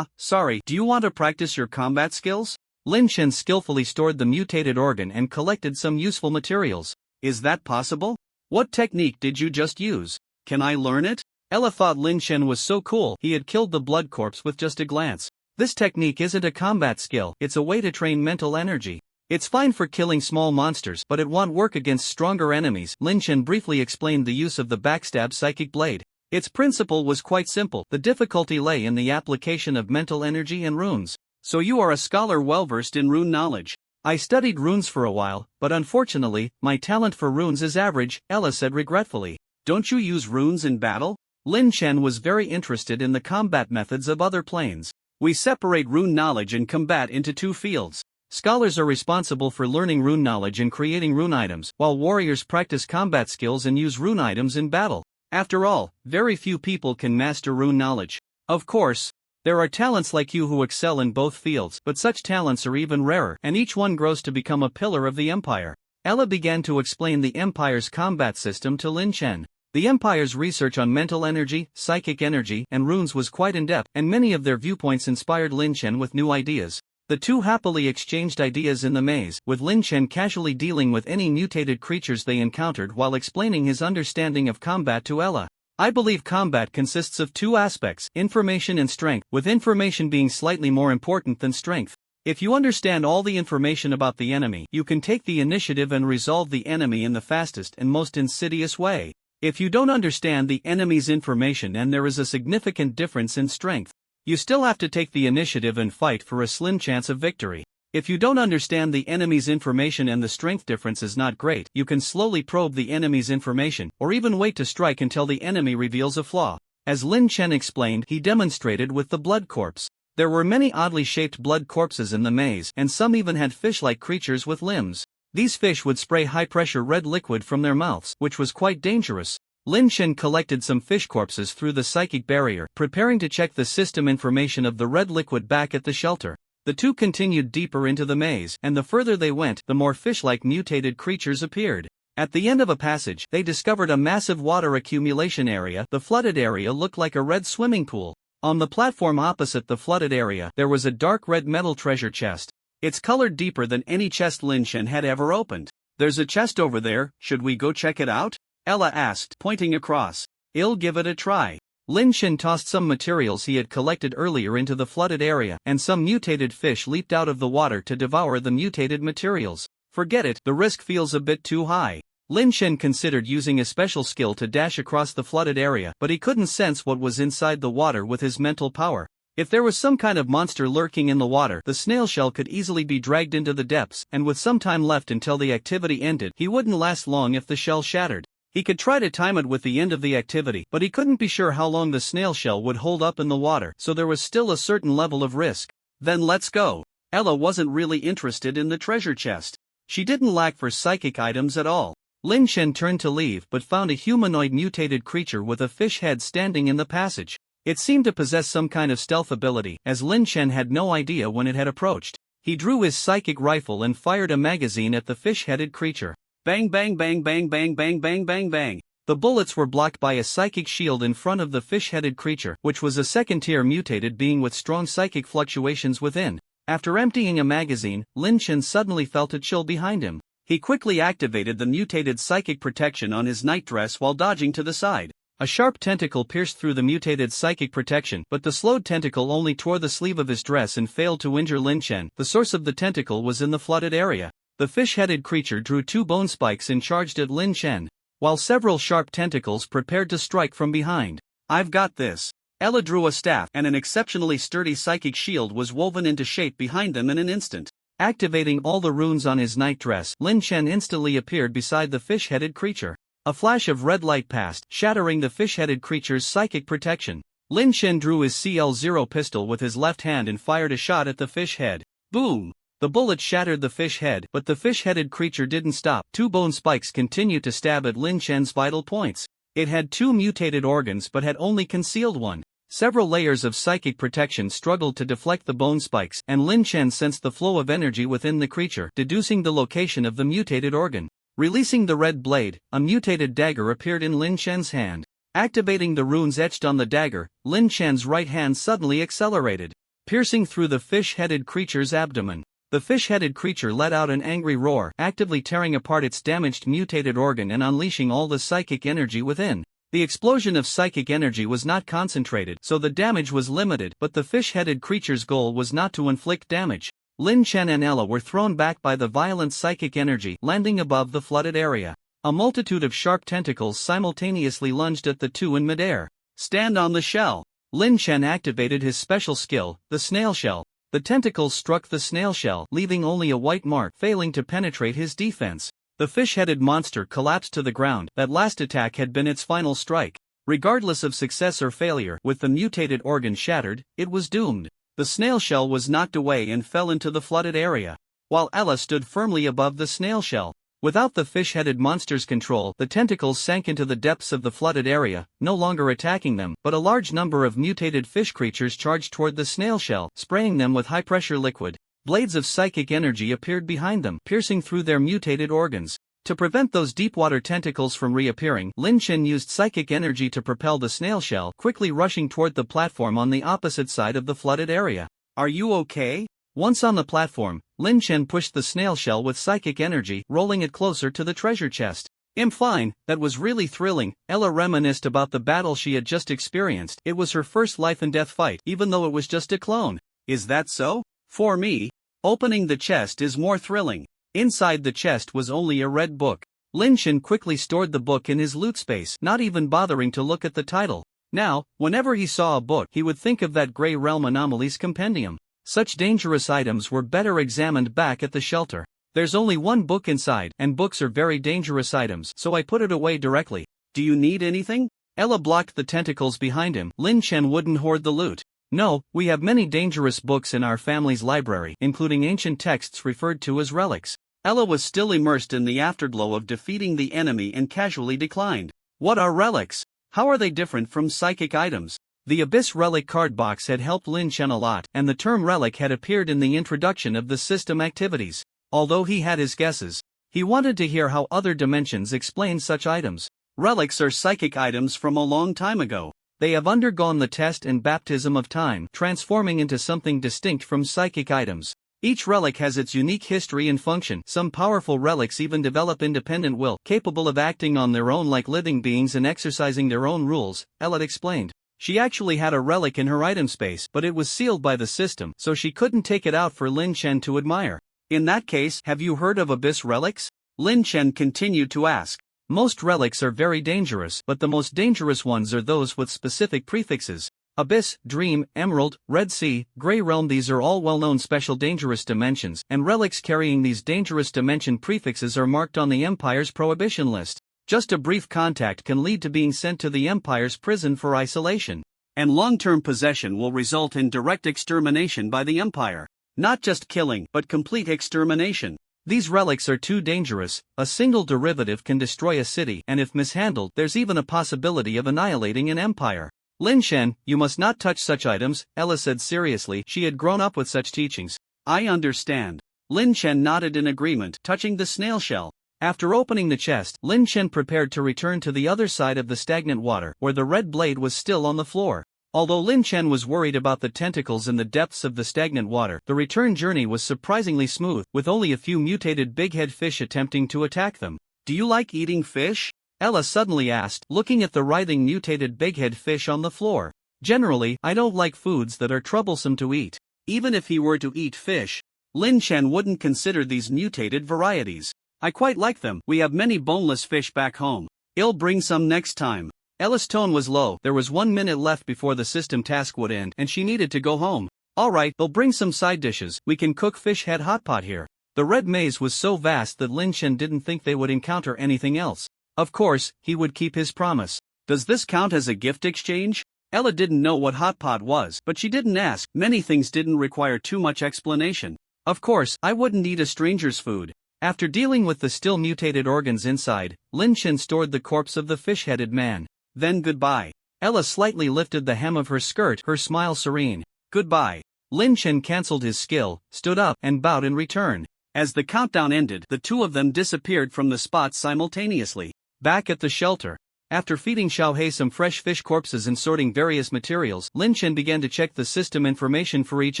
Sorry, do you want to practice your combat skills? Lin Chen skillfully stored the mutated organ and collected some useful materials. Is that possible? What technique did you just use? Can I learn it? Ella thought Lin Chen was so cool, he had killed the blood corpse with just a glance. This technique isn't a combat skill, it's a way to train mental energy. It's fine for killing small monsters, but it won't work against stronger enemies. Lin Chen briefly explained the use of the backstab psychic blade. Its principle was quite simple, the difficulty lay in the application of mental energy and runes. So you are a scholar well-versed in rune knowledge. I studied runes for a while, but unfortunately, my talent for runes is average, Ella said regretfully. Don't you use runes in battle? Lin Chen was very interested in the combat methods of other planes. We separate rune knowledge and combat into two fields. Scholars are responsible for learning rune knowledge and creating rune items, while warriors practice combat skills and use rune items in battle. After all, very few people can master rune knowledge. Of course, there are talents like you who excel in both fields, but such talents are even rarer, and each one grows to become a pillar of the Empire. Ella began to explain the Empire's combat system to Lin Chen. The Empire's research on mental energy, psychic energy, and runes was quite in-depth, and many of their viewpoints inspired Lin Chen with new ideas. The two happily exchanged ideas in the maze, with Lin Chen casually dealing with any mutated creatures they encountered while explaining his understanding of combat to Ella. I believe combat consists of two aspects, information and strength, with information being slightly more important than strength. If you understand all the information about the enemy, you can take the initiative and resolve the enemy in the fastest and most insidious way. If you don't understand the enemy's information and there is a significant difference in strength, you still have to take the initiative and fight for a slim chance of victory. If you don't understand the enemy's information and the strength difference is not great, you can slowly probe the enemy's information, or even wait to strike until the enemy reveals a flaw. As Lin Chen explained, he demonstrated with the blood corpse. There were many oddly shaped blood corpses in the maze, and some even had fish-like creatures with limbs. These fish would spray high-pressure red liquid from their mouths, which was quite dangerous. Lin Shen collected some fish corpses through the psychic barrier, preparing to check the system information of the red liquid back at the shelter. The two continued deeper into the maze, and the further they went, the more fish-like mutated creatures appeared. At the end of a passage, they discovered a massive water accumulation area. The flooded area looked like a red swimming pool. On the platform opposite the flooded area, there was a dark red metal treasure chest. It's colored deeper than any chest Lin Shen had ever opened. "There's a chest over there, should we go check it out?" Ella asked, pointing across. "I'll give it a try." Lin Shen tossed some materials he had collected earlier into the flooded area, and some mutated fish leaped out of the water to devour the mutated materials. "Forget it, the risk feels a bit too high." Lin Shen considered using a special skill to dash across the flooded area, but he couldn't sense what was inside the water with his mental power. If there was some kind of monster lurking in the water, the snail shell could easily be dragged into the depths, and with some time left until the activity ended, he wouldn't last long if the shell shattered. He could try to time it with the end of the activity, but he couldn't be sure how long the snail shell would hold up in the water, so there was still a certain level of risk. "Then let's go." Ella wasn't really interested in the treasure chest. She didn't lack for psychic items at all. Lin Shen turned to leave but found a humanoid mutated creature with a fish head standing in the passage. It seemed to possess some kind of stealth ability, as Lin Shen had no idea when it had approached. He drew his psychic rifle and fired a magazine at the fish-headed creature. Bang bang bang bang bang bang bang bang bang. The bullets were blocked by a psychic shield in front of the fish-headed creature, which was a second-tier mutated being with strong psychic fluctuations within. After emptying a magazine, Lin Shen suddenly felt a chill behind him. He quickly activated the mutated psychic protection on his nightdress while dodging to the side. A sharp tentacle pierced through the mutated psychic protection, but the slowed tentacle only tore the sleeve of his dress and failed to injure Lin Shen. The source of the tentacle was in the flooded area. The fish-headed creature drew two bone spikes and charged at Lin Shen, while several sharp tentacles prepared to strike from behind. "I've got this." Ella drew a staff, and an exceptionally sturdy psychic shield was woven into shape behind them in an instant. Activating all the runes on his nightdress, Lin Shen instantly appeared beside the fish-headed creature. A flash of red light passed, shattering the fish-headed creature's psychic protection. Lin Shen drew his CL-0 pistol with his left hand and fired a shot at the fish head. Boom! The bullet shattered the fish head, but the fish-headed creature didn't stop. Two bone spikes continued to stab at Lin Shen's vital points. It had two mutated organs but had only concealed one. Several layers of psychic protection struggled to deflect the bone spikes, and Lin Shen sensed the flow of energy within the creature, deducing the location of the mutated organ. Releasing the red blade, a mutated dagger appeared in Lin Shen's hand. Activating the runes etched on the dagger, Lin Shen's right hand suddenly accelerated, piercing through the fish-headed creature's abdomen. The fish-headed creature let out an angry roar, actively tearing apart its damaged mutated organ and unleashing all the psychic energy within. The explosion of psychic energy was not concentrated, so the damage was limited, but the fish-headed creature's goal was not to inflict damage. Lin Shen and Ella were thrown back by the violent psychic energy, landing above the flooded area. A multitude of sharp tentacles simultaneously lunged at the two in midair. "Stand on the shell." Lin Shen activated his special skill, the snail shell. The tentacles struck the snail shell, leaving only a white mark, failing to penetrate his defense. The fish-headed monster collapsed to the ground. That last attack had been its final strike. Regardless of success or failure, with the mutated organ shattered, it was doomed. The snail shell was knocked away and fell into the flooded area, while Ella stood firmly above the snail shell. Without the fish-headed monster's control, the tentacles sank into the depths of the flooded area, no longer attacking them, but a large number of mutated fish creatures charged toward the snail shell, spraying them with high-pressure liquid. Blades of psychic energy appeared behind them, piercing through their mutated organs. To prevent those deep-water tentacles from reappearing, Lin Shen used psychic energy to propel the snail shell, quickly rushing toward the platform on the opposite side of the flooded area. "Are you okay?" Once on the platform, Lin Shen pushed the snail shell with psychic energy, rolling it closer to the treasure chest. "I'm fine, that was really thrilling." Ella reminisced about the battle she had just experienced. It was her first life-and-death fight, even though it was just a clone. "Is that so? For me, opening the chest is more thrilling." Inside the chest was only a red book. Lin Shen quickly stored the book in his loot space, not even bothering to look at the title. Now, whenever he saw a book, he would think of that Grey Realm Anomalies compendium. Such dangerous items were better examined back at the shelter. "There's only one book inside, and books are very dangerous items, so I put it away directly." "Do you need anything?" Ella blocked the tentacles behind him. Lin Shen wouldn't hoard the loot. "No, we have many dangerous books in our family's library, including ancient texts referred to as relics. Ella was still immersed in the afterglow of defeating the enemy and casually declined. What are relics? How are they different from psychic items? The Abyss Relic card box had helped Lin Chen a lot, and the term relic had appeared in the introduction of the system activities. Although he had his guesses, he wanted to hear how other dimensions explained such items. Relics are psychic items from a long time ago. They have undergone the test and baptism of time, transforming into something distinct from psychic items. Each relic has its unique history and function. Some powerful relics even develop independent will, capable of acting on their own like living beings and exercising their own rules, Elliot explained. She actually had a relic in her item space, but it was sealed by the system, so she couldn't take it out for Lin Chen to admire. In that case, have you heard of Abyss relics? Lin Chen continued to ask. Most relics are very dangerous, but the most dangerous ones are those with specific prefixes. Abyss, Dream, Emerald, Red Sea, Grey Realm. These are all well-known special dangerous dimensions, and relics carrying these dangerous dimension prefixes are marked on the Empire's prohibition list. Just a brief contact can lead to being sent to the Empire's prison for isolation. And long-term possession will result in direct extermination by the Empire. Not just killing, but complete extermination. These relics are too dangerous. A single derivative can destroy a city, and if mishandled, there's even a possibility of annihilating an empire. Lin Chen, you must not touch such items, Ella said seriously. She had grown up with such teachings. I understand. Lin Chen nodded in agreement, touching the snail shell. After opening the chest, Lin Chen prepared to return to the other side of the stagnant water, where the red blade was still on the floor. Although Lin Chen was worried about the tentacles in the depths of the stagnant water, the return journey was surprisingly smooth, with only a few mutated bighead fish attempting to attack them. Do you like eating fish? Ella suddenly asked, looking at the writhing mutated bighead fish on the floor. Generally, I don't like foods that are troublesome to eat. Even if he were to eat fish, Lin Chen wouldn't consider these mutated varieties. I quite like them. We have many boneless fish back home. I'll bring some next time. Ella's tone was low. There was 1 minute left before the system task would end, and she needed to go home. Alright, they'll bring some side dishes. We can cook fish head hot pot here. The red maze was so vast that Lin Chen didn't think they would encounter anything else. Of course, he would keep his promise. Does this count as a gift exchange? Ella didn't know what hot pot was, but she didn't ask. Many things didn't require too much explanation. Of course, I wouldn't eat a stranger's food. After dealing with the still mutated organs inside, Lin Chen stored the corpse of the fish-headed man. Then goodbye. Ella slightly lifted the hem of her skirt, her smile serene. Goodbye. Lin Chen cancelled his skill, stood up, and bowed in return. As the countdown ended, the two of them disappeared from the spot simultaneously. Back at the shelter, after feeding Xiaohei some fresh fish corpses and sorting various materials, Lin Chen began to check the system information for each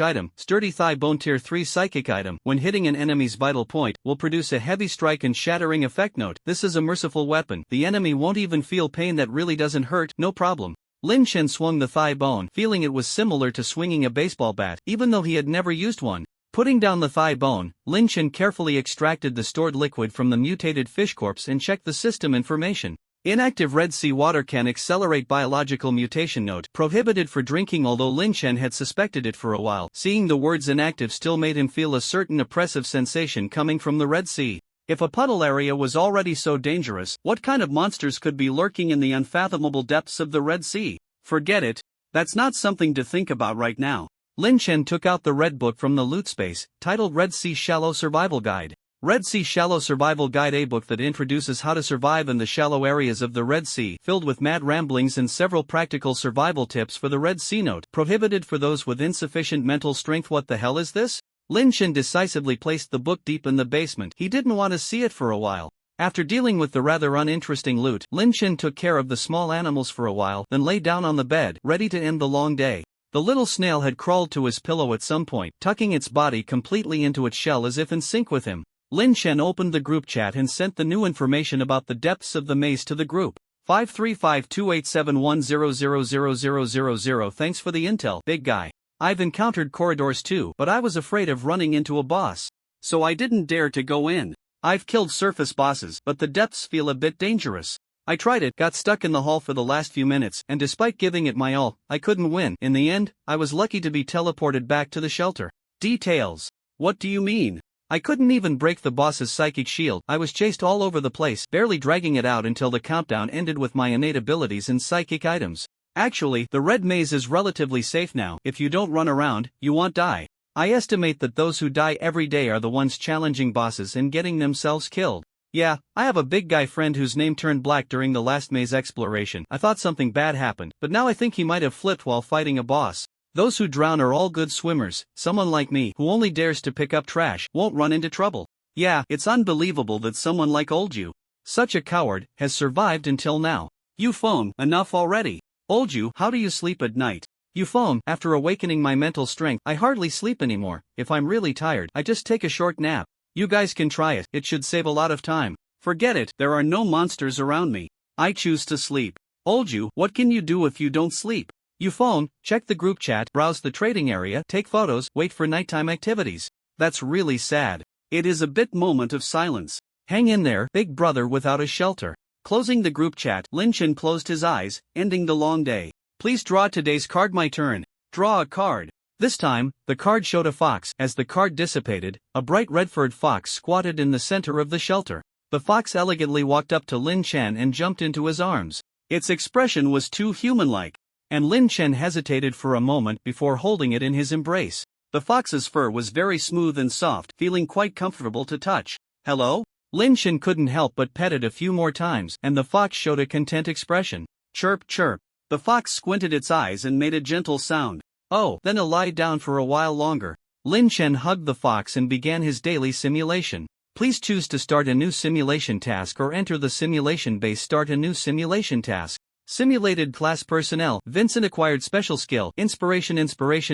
item. Sturdy thigh bone tier 3 psychic item, when hitting an enemy's vital point, will produce a heavy strike and shattering effect. Note, this is a merciful weapon. The enemy won't even feel pain. That really doesn't hurt, no problem. Lin Chen swung the thigh bone, feeling it was similar to swinging a baseball bat, even though he had never used one. Putting down the thigh bone, Lin Chen carefully extracted the stored liquid from the mutated fish corpse and checked the system information. Inactive Red Sea water can accelerate biological mutation. Note, prohibited for drinking. Although Lin Chen had suspected it for a while, seeing the words inactive still made him feel a certain oppressive sensation coming from the Red Sea. If a puddle area was already so dangerous, what kind of monsters could be lurking in the unfathomable depths of the Red Sea? Forget it. That's not something to think about right now. Lin Chen took out the red book from the loot space, titled Red Sea Shallow Survival Guide. Red Sea Shallow Survival Guide, a book that introduces how to survive in the shallow areas of the Red Sea, filled with mad ramblings and several practical survival tips for the Red Sea. Note, prohibited for those with insufficient mental strength. What the hell is this? Lin Chen decisively placed the book deep in the basement. He didn't want to see it for a while. After dealing with the rather uninteresting loot, Lin Chen took care of the small animals for a while, then lay down on the bed, ready to end the long day. The little snail had crawled to his pillow at some point, tucking its body completely into its shell as if in sync with him. Lin Chen opened the group chat and sent the new information about the depths of the maze to the group. 5352871000000. Thanks for the intel, big guy. I've encountered corridors too, but I was afraid of running into a boss, so I didn't dare to go in. I've killed surface bosses, but the depths feel a bit dangerous. I tried it, got stuck in the hall for the last few minutes, and despite giving it my all, I couldn't win. In the end, I was lucky to be teleported back to the shelter. Details. What do you mean? I couldn't even break the boss's psychic shield. I was chased all over the place, barely dragging it out until the countdown ended with my innate abilities and psychic items. Actually, the red maze is relatively safe now. If you don't run around, you won't die. I estimate that those who die every day are the ones challenging bosses and getting themselves killed. Yeah, I have a big guy friend whose name turned black during the last maze exploration. I thought something bad happened, but now I think he might have flipped while fighting a boss. Those who drown are all good swimmers. Someone like me, who only dares to pick up trash, won't run into trouble. Yeah, it's unbelievable that someone like old you, such a coward, has survived until now. You phone, enough already. Old you, how do you sleep at night? You phone, after awakening my mental strength, I hardly sleep anymore. If I'm really tired, I just take a short nap. You guys can try it, it should save a lot of time. Forget it, there are no monsters around me. I choose to sleep. Old you, what can you do if you don't sleep? You phone, check the group chat, browse the trading area, take photos, wait for nighttime activities. That's really sad. It is a bit moment of silence. Hang in there, big brother without a shelter. Closing the group chat, Lin Chen closed his eyes, ending the long day. Please draw today's card. My turn. Draw a card. This time, the card showed a fox. As the card dissipated, a bright red-furred fox squatted in the center of the shelter. The fox elegantly walked up to Lin Chen and jumped into his arms. Its expression was too human-like, and Lin Chen hesitated for a moment before holding it in his embrace. The fox's fur was very smooth and soft, feeling quite comfortable to touch. Hello? Lin Chen couldn't help but pet it a few more times, and the fox showed a content expression. Chirp, chirp. The fox squinted its eyes and made a gentle sound. Oh, then I'll lie down for a while longer. Lin Chen hugged the fox and began his daily simulation. Please choose to start a new simulation task or enter the simulation base. Start a new simulation task. Simulated class personnel. Vincent acquired special skill. Inspiration.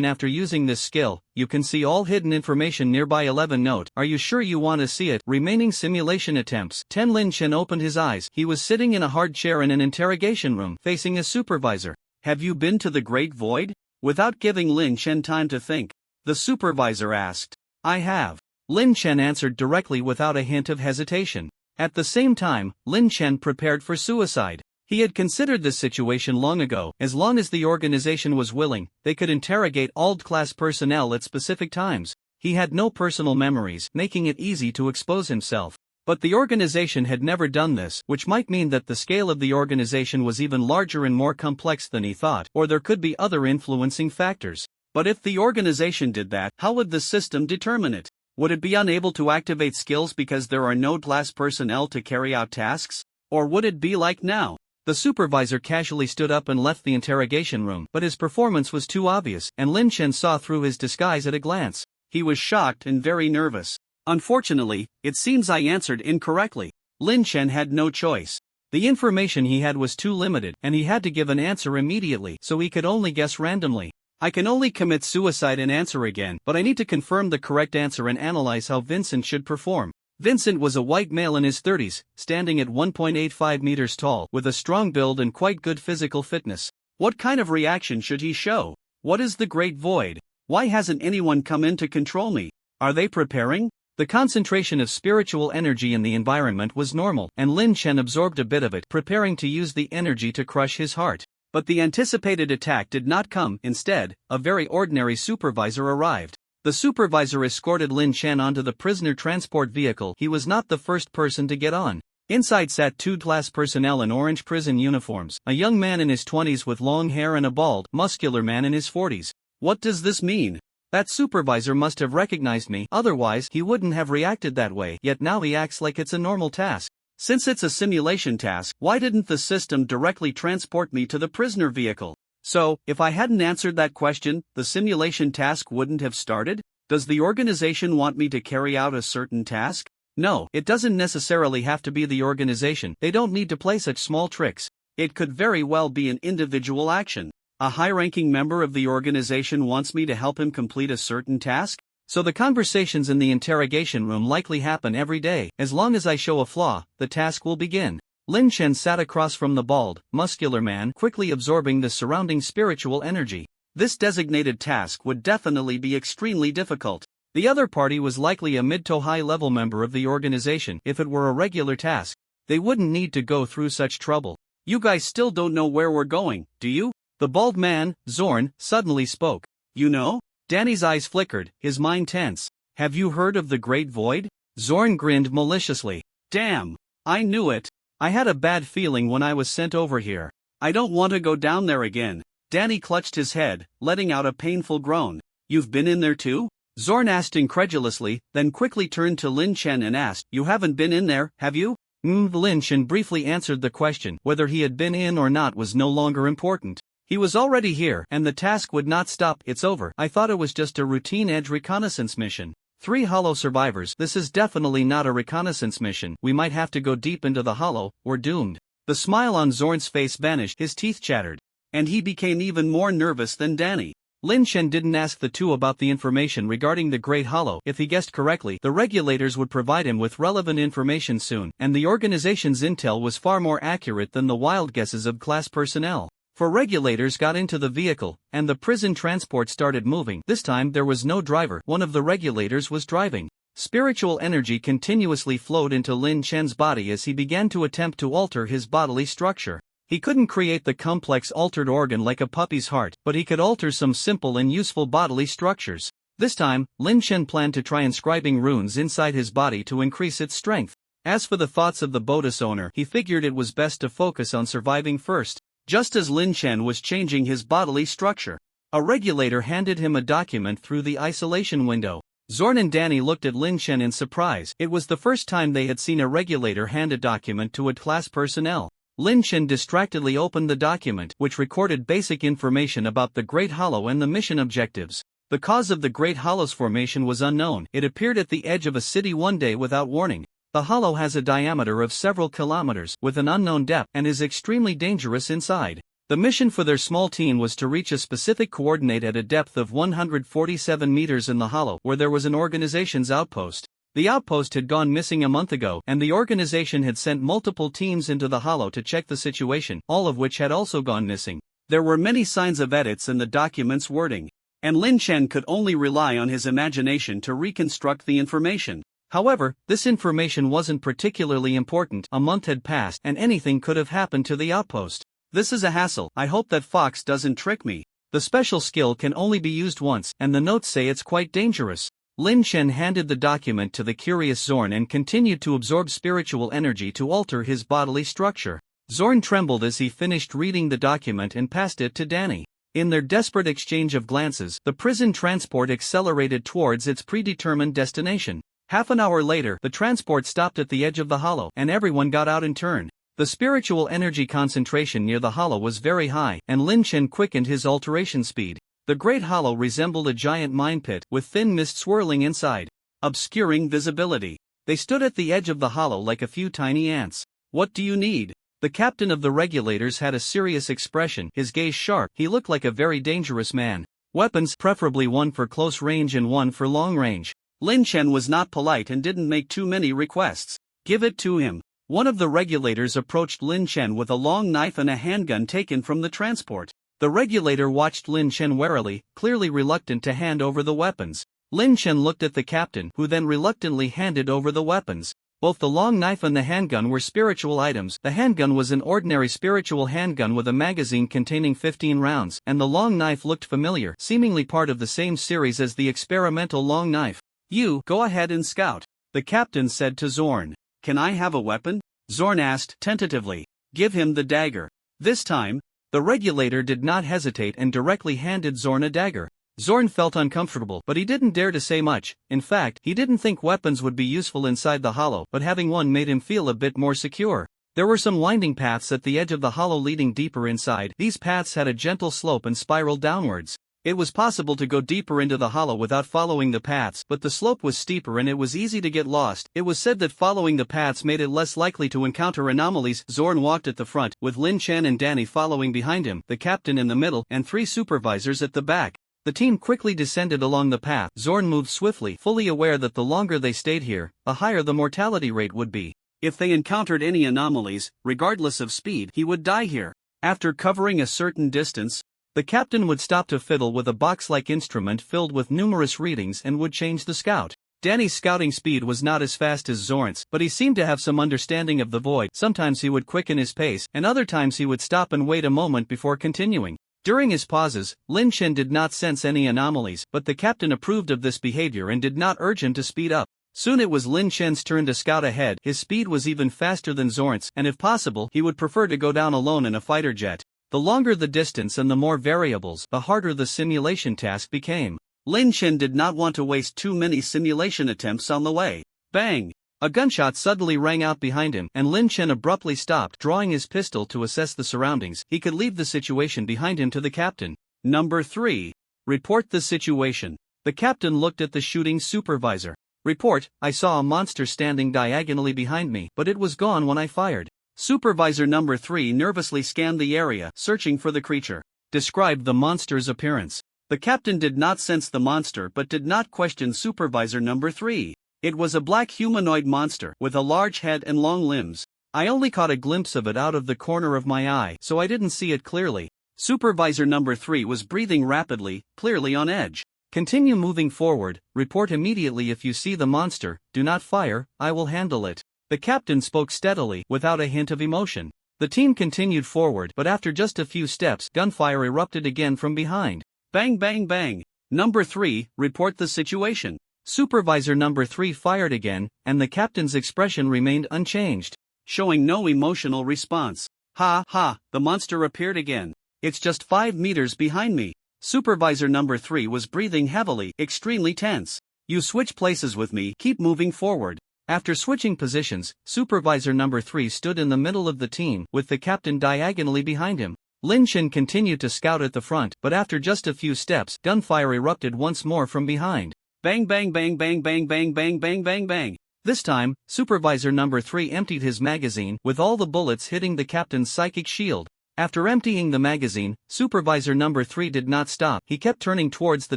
After using this skill, you can see all hidden information nearby. 11 Note. Are you sure you want to see it? Remaining simulation attempts. 10 Lin Chen opened his eyes. He was sitting in a hard chair in an interrogation room, facing a supervisor. Have you been to the Great Void? Without giving Lin Chen time to think, the supervisor asked. I have. Lin Chen answered directly without a hint of hesitation. At the same time, Lin Chen prepared for suicide. He had considered this situation long ago. As long as the organization was willing, they could interrogate old class personnel at specific times. He had no personal memories, making it easy to expose himself. But the organization had never done this, which might mean that the scale of the organization was even larger and more complex than he thought, or there could be other influencing factors. But if the organization did that, how would the system determine it? Would it be unable to activate skills because there are no class personnel to carry out tasks? Or would it be like now? The supervisor casually stood up and left the interrogation room, but his performance was too obvious, and Lin Chen saw through his disguise at a glance. He was shocked and very nervous. Unfortunately, it seems I answered incorrectly. Lin Chen had no choice. The information he had was too limited, and he had to give an answer immediately, so he could only guess randomly. I can only commit suicide and answer again, but I need to confirm the correct answer and analyze how Vincent should perform. Vincent was a white male in his 30s, standing at 1.85 meters tall, with a strong build and quite good physical fitness. What kind of reaction should he show? What is the Great Void? Why hasn't anyone come in to control me? Are they preparing? The concentration of spiritual energy in the environment was normal, and Lin Chen absorbed a bit of it, preparing to use the energy to crush his heart. But the anticipated attack did not come. Instead, a very ordinary supervisor arrived. The supervisor escorted Lin Chen onto the prisoner transport vehicle. He was not the first person to get on. Inside sat two class personnel in orange prison uniforms, a young man in his 20s with long hair and a bald, muscular man in his 40s. What does this mean? That supervisor must have recognized me, otherwise he wouldn't have reacted that way, yet now he acts like it's a normal task. Since it's a simulation task, why didn't the system directly transport me to the prisoner vehicle? So, if I hadn't answered that question, the simulation task wouldn't have started? Does the organization want me to carry out a certain task? No, it doesn't necessarily have to be the organization. They don't need to play such small tricks. It could very well be an individual action. A high-ranking member of the organization wants me to help him complete a certain task? So the conversations in the interrogation room likely happen every day. As long as I show a flaw, the task will begin. Lin Chen sat across from the bald, muscular man, quickly absorbing the surrounding spiritual energy. This designated task would definitely be extremely difficult. The other party was likely a mid to high level member of the organization. If it were a regular task, they wouldn't need to go through such trouble. You guys still don't know where we're going, do you? The bald man, Zorn, suddenly spoke. You know? Danny's eyes flickered, his mind tense. Have you heard of the Great Void? Zorn grinned maliciously. Damn! I knew it. I had a bad feeling when I was sent over here. I don't want to go down there again. Danny clutched his head, letting out a painful groan. You've been in there too? Zorn asked incredulously, then quickly turned to Lin Chen and asked, "You haven't been in there, have you?" Lin Chen briefly answered the question. Whether he had been in or not was no longer important. He was already here, and the task would not stop. "It's over. I thought it was just a routine edge reconnaissance mission. 3 hollow survivors. This is definitely not a reconnaissance mission. We might have to go deep into the hollow. We're doomed." The smile on Zorn's face vanished, his teeth chattered. And he became even more nervous than Danny. Lin Chen didn't ask the two about the information regarding the Great Hollow. If he guessed correctly, the regulators would provide him with relevant information soon, and the organization's intel was far more accurate than the wild guesses of class personnel. For regulators got into the vehicle, and the prison transport started moving. This time there was no driver, one of the regulators was driving. Spiritual energy continuously flowed into Lin Chen's body as he began to attempt to alter his bodily structure. He couldn't create the complex altered organ like a puppy's heart, but he could alter some simple and useful bodily structures. This time, Lin Chen planned to try inscribing runes inside his body to increase its strength. As for the thoughts of the Bodis owner, he figured it was best to focus on surviving first. Just as Lin Chen was changing his bodily structure, a regulator handed him a document through the isolation window. Zorn and Danny looked at Lin Chen in surprise. It was the first time they had seen a regulator hand a document to a class personnel. Lin Chen distractedly opened the document, which recorded basic information about the Great Hollow and the mission objectives. The cause of the Great Hollow's formation was unknown. It appeared at the edge of a city one day without warning. The hollow has a diameter of several kilometers, with an unknown depth, and is extremely dangerous inside. The mission for their small team was to reach a specific coordinate at a depth of 147 meters in the hollow, where there was an organization's outpost. The outpost had gone missing a month ago, and the organization had sent multiple teams into the hollow to check the situation, all of which had also gone missing. There were many signs of edits in the document's wording, and Lin Chen could only rely on his imagination to reconstruct the information. However, this information wasn't particularly important. A month had passed, and anything could have happened to the outpost. "This is a hassle. I hope that Fox doesn't trick me. The special skill can only be used once, and the notes say it's quite dangerous." Lin Chen handed the document to the curious Zorn and continued to absorb spiritual energy to alter his bodily structure. Zorn trembled as he finished reading the document and passed it to Danny. In their desperate exchange of glances, the prison transport accelerated towards its predetermined destination. Half an hour later, the transport stopped at the edge of the hollow, and everyone got out in turn. The spiritual energy concentration near the hollow was very high, and Lin Chen quickened his alteration speed. The Great Hollow resembled a giant mine pit, with thin mist swirling inside, obscuring visibility. They stood at the edge of the hollow like a few tiny ants. "What do you need?" The captain of the regulators had a serious expression, his gaze sharp. He looked like a very dangerous man. "Weapons, preferably one for close range and one for long range." Lin Chen was not polite and didn't make too many requests. "Give it to him." One of the regulators approached Lin Chen with a long knife and a handgun taken from the transport. The regulator watched Lin Chen warily, clearly reluctant to hand over the weapons. Lin Chen looked at the captain, who then reluctantly handed over the weapons. Both the long knife and the handgun were spiritual items. The handgun was an ordinary spiritual handgun with a magazine containing 15 rounds, and the long knife looked familiar, seemingly part of the same series as the experimental long knife. "You, go ahead and scout," the captain said to Zorn. "Can I have a weapon?" Zorn asked tentatively. "Give him the dagger." This time, the regulator did not hesitate and directly handed Zorn a dagger. Zorn felt uncomfortable, but he didn't dare to say much. In fact, he didn't think weapons would be useful inside the hollow, but having one made him feel a bit more secure. There were some winding paths at the edge of the hollow leading deeper inside. These paths had a gentle slope and spiraled downwards. It was possible to go deeper into the hollow without following the paths, but the slope was steeper and it was easy to get lost. It was said that following the paths made it less likely to encounter anomalies. Zorn walked at the front, with Lin Chen and Danny following behind him, the captain in the middle, and 3 supervisors at the back. The team quickly descended along the path. Zorn moved swiftly, fully aware that the longer they stayed here, the higher the mortality rate would be. If they encountered any anomalies, regardless of speed, he would die here. After covering a certain distance, the captain would stop to fiddle with a box-like instrument filled with numerous readings and would change the scout. Danny's scouting speed was not as fast as Zorn's, but he seemed to have some understanding of the void. Sometimes he would quicken his pace, and other times he would stop and wait a moment before continuing. During his pauses, Lin Chen did not sense any anomalies, but the captain approved of this behavior and did not urge him to speed up. Soon it was Lin Chen's turn to scout ahead. His speed was even faster than Zorn's, and if possible, he would prefer to go down alone in a fighter jet. The longer the distance and the more variables, the harder the simulation task became. Lin Chen did not want to waste too many simulation attempts on the way. Bang! A gunshot suddenly rang out behind him, and Lin Chen abruptly stopped, drawing his pistol to assess the surroundings. He could leave the situation behind him to the captain. Number 3. Report the situation. The captain looked at the shooting supervisor. Report, I saw a monster standing diagonally behind me, but it was gone when I fired. Supervisor number 3 nervously scanned the area, searching for the creature. Described the monster's appearance. The captain did not sense the monster but did not question supervisor number 3. It was a black humanoid monster with a large head and long limbs. I only caught a glimpse of it out of the corner of my eye, so I didn't see it clearly. Supervisor number 3 was breathing rapidly, clearly on edge. Continue moving forward, report immediately if you see the monster, do not fire, I will handle it. The captain spoke steadily, without a hint of emotion. The team continued forward, but after just a few steps, gunfire erupted again from behind. Bang bang bang. Number 3, report the situation. Supervisor number 3 fired again, and the captain's expression remained unchanged, showing no emotional response. Ha ha, the monster appeared again. It's just 5 meters behind me. Supervisor number 3 was breathing heavily, extremely tense. You switch places with me, keep moving forward. After switching positions, Supervisor number 3 stood in the middle of the team, with the captain diagonally behind him. Lin Chen continued to scout at the front, but after just a few steps, gunfire erupted once more from behind. Bang bang bang bang bang bang bang bang bang bang. This time, Supervisor number 3 emptied his magazine, with all the bullets hitting the captain's psychic shield. After emptying the magazine, Supervisor number 3 did not stop. He kept turning towards the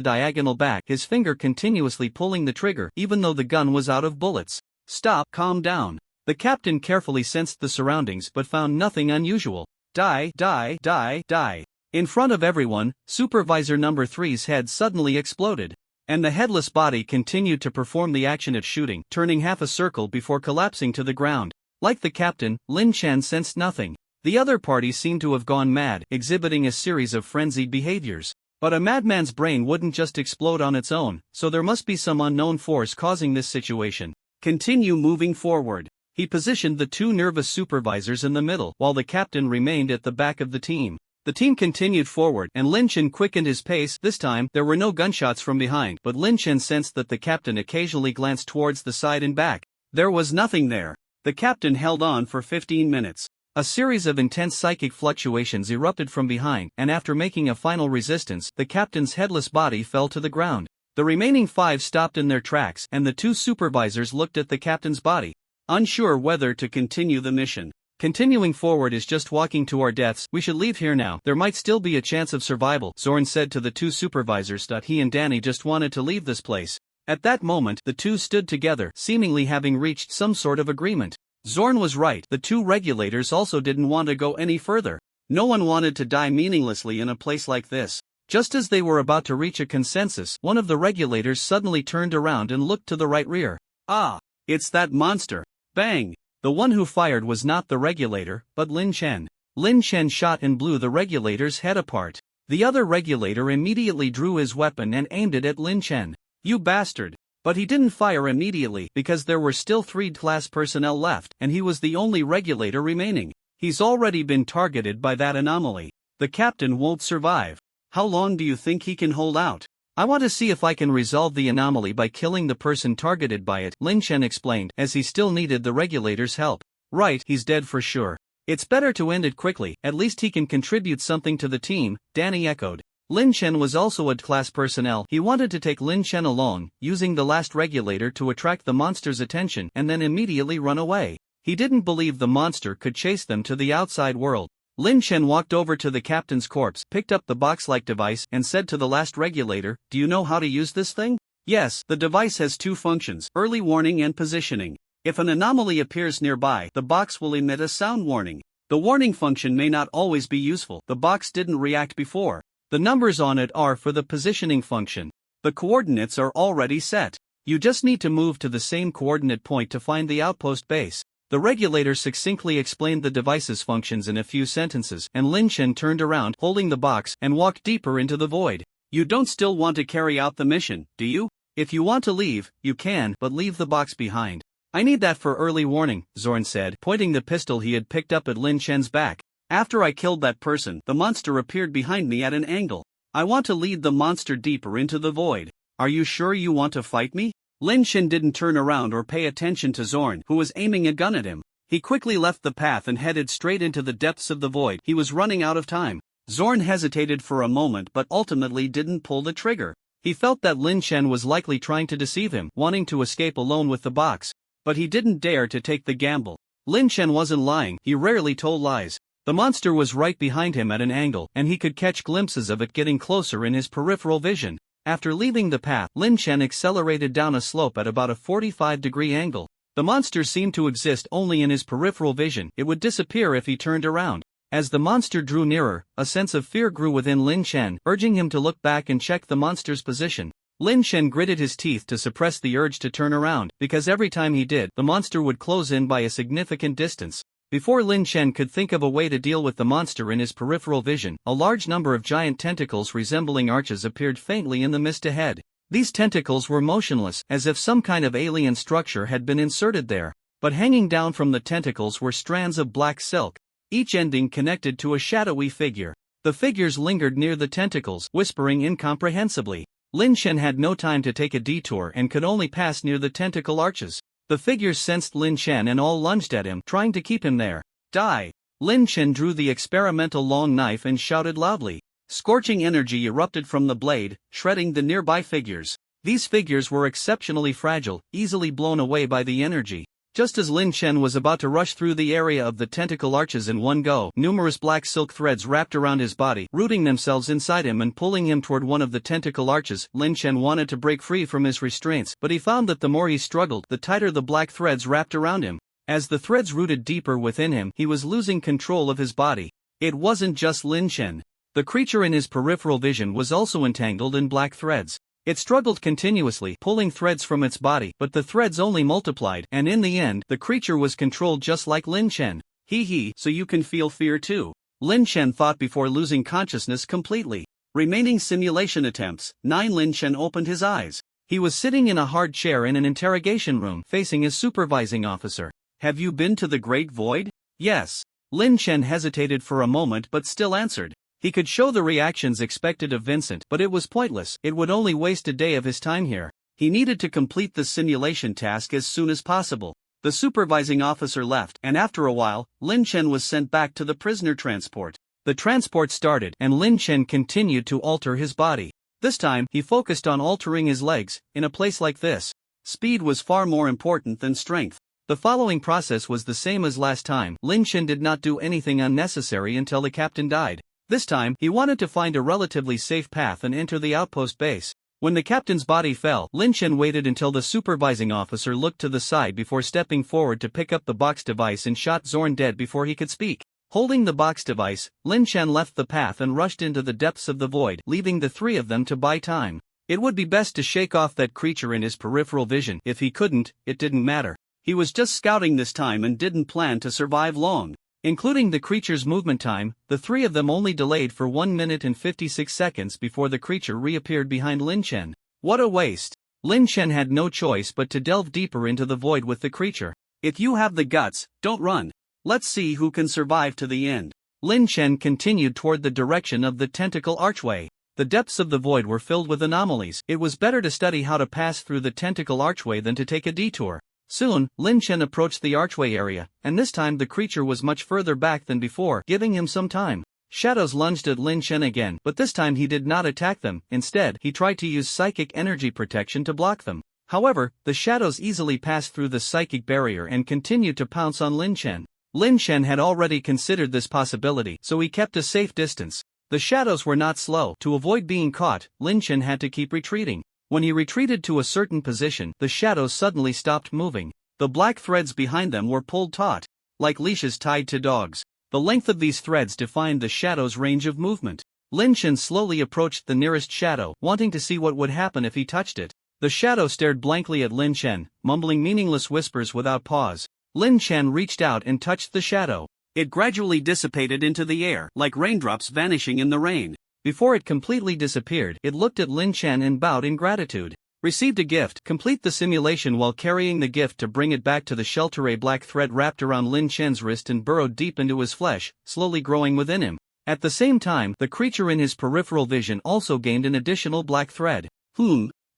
diagonal back, his finger continuously pulling the trigger, even though the gun was out of bullets. Stop, calm down. The captain carefully sensed the surroundings but found nothing unusual. Die, die, die, die. In front of everyone, Supervisor number 3's head suddenly exploded, and the headless body continued to perform the action of shooting, turning half a circle before collapsing to the ground. Like the captain, Lin Chen sensed nothing. The other party seemed to have gone mad, exhibiting a series of frenzied behaviors. But a madman's brain wouldn't just explode on its own, so there must be some unknown force causing this situation. Continue moving forward. He positioned the 2 nervous supervisors in the middle, while the captain remained at the back of the team. The team continued forward, and Lin Chen quickened his pace. This time, there were no gunshots from behind, but Lin Chen sensed that the captain occasionally glanced towards the side and back. There was nothing there. The captain held on for 15 minutes. A series of intense psychic fluctuations erupted from behind, and after making a final resistance, the captain's headless body fell to the ground. The remaining 5 stopped in their tracks, and the 2 supervisors looked at the captain's body, unsure whether to continue the mission. Continuing forward is just walking to our deaths. We should leave here now. There might still be a chance of survival, Zorn said to the 2 supervisors. He and Danny just wanted to leave this place. At that moment, the 2 stood together, seemingly having reached some sort of agreement. Zorn was right. The 2 regulators also didn't want to go any further. No one wanted to die meaninglessly in a place like this. Just as they were about to reach a consensus, one of the regulators suddenly turned around and looked to the right rear. Ah, it's that monster. Bang! The one who fired was not the regulator, but Lin Chen. Lin Chen shot and blew the regulator's head apart. The other regulator immediately drew his weapon and aimed it at Lin Chen. You bastard! But he didn't fire immediately because there were still 3 class personnel left, and he was the only regulator remaining. He's already been targeted by that anomaly. The captain won't survive. How long do you think he can hold out? I want to see if I can resolve the anomaly by killing the person targeted by it, Lin Chen explained, as he still needed the regulator's help. Right, he's dead for sure. It's better to end it quickly, at least he can contribute something to the team, Danny echoed. Lin Chen was also a class personnel. He wanted to take Lin Chen along, using the last regulator to attract the monster's attention and then immediately run away. He didn't believe the monster could chase them to the outside world. Lin Chen walked over to the captain's corpse, picked up the box-like device, and said to the last regulator, "Do you know how to use this thing?" Yes, the device has 2 functions, early warning and positioning. If an anomaly appears nearby, the box will emit a sound warning. The warning function may not always be useful. The box didn't react before. The numbers on it are for the positioning function. The coordinates are already set. You just need to move to the same coordinate point to find the outpost base. The regulator succinctly explained the device's functions in a few sentences, and Lin Chen turned around, holding the box, and walked deeper into the void. You don't still want to carry out the mission, do you? If you want to leave, you can, but leave the box behind. I need that for early warning, Zorn said, pointing the pistol he had picked up at Lin Chen's back. After I killed that person, the monster appeared behind me at an angle. I want to lead the monster deeper into the void. Are you sure you want to fight me? Lin Shen didn't turn around or pay attention to Zorn, who was aiming a gun at him. He quickly left the path and headed straight into the depths of the void. He was running out of time. Zorn hesitated for a moment but ultimately didn't pull the trigger. He felt that Lin Shen was likely trying to deceive him, wanting to escape alone with the box. But he didn't dare to take the gamble. Lin Shen wasn't lying, he rarely told lies. The monster was right behind him at an angle, and he could catch glimpses of it getting closer in his peripheral vision. After leaving the path, Lin Shen accelerated down a slope at about a 45-degree angle. The monster seemed to exist only in his peripheral vision. It would disappear if he turned around. As the monster drew nearer, a sense of fear grew within Lin Shen, urging him to look back and check the monster's position. Lin Shen gritted his teeth to suppress the urge to turn around, because every time he did, the monster would close in by a significant distance. Before Lin Shen could think of a way to deal with the monster in his peripheral vision, a large number of giant tentacles resembling arches appeared faintly in the mist ahead. These tentacles were motionless, as if some kind of alien structure had been inserted there. But hanging down from the tentacles were strands of black silk, each ending connected to a shadowy figure. The figures lingered near the tentacles, whispering incomprehensibly. Lin Shen had no time to take a detour and could only pass near the tentacle arches. The figures sensed Lin Shen and all lunged at him, trying to keep him there. Die! Lin Shen drew the experimental long knife and shouted loudly. Scorching energy erupted from the blade, shredding the nearby figures. These figures were exceptionally fragile, easily blown away by the energy. Just as Lin Shen was about to rush through the area of the tentacle arches in one go, numerous black silk threads wrapped around his body, rooting themselves inside him and pulling him toward one of the tentacle arches. Lin Shen wanted to break free from his restraints, but he found that the more he struggled, the tighter the black threads wrapped around him. As the threads rooted deeper within him, he was losing control of his body. It wasn't just Lin Shen. The creature in his peripheral vision was also entangled in black threads. It struggled continuously, pulling threads from its body, but the threads only multiplied, and in the end, the creature was controlled just like Lin Shen. So you can feel fear too. Lin Shen thought before losing consciousness completely. Remaining simulation attempts. 9. Lin Shen opened his eyes. He was sitting in a hard chair in an interrogation room, facing his supervising officer. Have you been to the Great Void? Yes. Lin Shen hesitated for a moment but still answered. He could show the reactions expected of Vincent, but it was pointless. It would only waste a day of his time here. He needed to complete the simulation task as soon as possible. The supervising officer left, and after a while, Lin Shen was sent back to the prisoner transport. The transport started, and Lin Shen continued to alter his body. This time, he focused on altering his legs. In a place like this, speed was far more important than strength. The following process was the same as last time. Lin Shen did not do anything unnecessary until the captain died. This time, he wanted to find a relatively safe path and enter the outpost base. When the captain's body fell, Lin Shen waited until the supervising officer looked to the side before stepping forward to pick up the box device and shot Zorn dead before he could speak. Holding the box device, Lin Shen left the path and rushed into the depths of the void, leaving the three of them to buy time. It would be best to shake off that creature in his peripheral vision. If he couldn't, it didn't matter. He was just scouting this time and didn't plan to survive long. Including the creature's movement time, the three of them only delayed for 1 minute and 56 seconds before the creature reappeared behind Lin Shen. What a waste! Lin Shen had no choice but to delve deeper into the void with the creature. If you have the guts, don't run. Let's see who can survive to the end. Lin Shen continued toward the direction of the tentacle archway. The depths of the void were filled with anomalies. It was better to study how to pass through the tentacle archway than to take a detour. Soon, Lin Shen approached the archway area, and this time the creature was much further back than before, giving him some time. Shadows lunged at Lin Shen again, but this time he did not attack them. Instead, he tried to use psychic energy protection to block them. However, the shadows easily passed through the psychic barrier and continued to pounce on Lin Shen. Lin Shen had already considered this possibility, so he kept a safe distance. The shadows were not slow. To avoid being caught, Lin Shen had to keep retreating. When he retreated to a certain position, the shadows suddenly stopped moving. The black threads behind them were pulled taut, like leashes tied to dogs. The length of these threads defined the shadow's range of movement. Lin Shen slowly approached the nearest shadow, wanting to see what would happen if he touched it. The shadow stared blankly at Lin Shen, mumbling meaningless whispers without pause. Lin Shen reached out and touched the shadow. It gradually dissipated into the air, like raindrops vanishing in the rain. Before it completely disappeared, it looked at Lin Shen and bowed in gratitude. Received a gift. Complete the simulation while carrying the gift to bring it back to the shelter. A black thread wrapped around Lin Shen's wrist and burrowed deep into his flesh, slowly growing within him. At the same time, the creature in his peripheral vision also gained an additional black thread.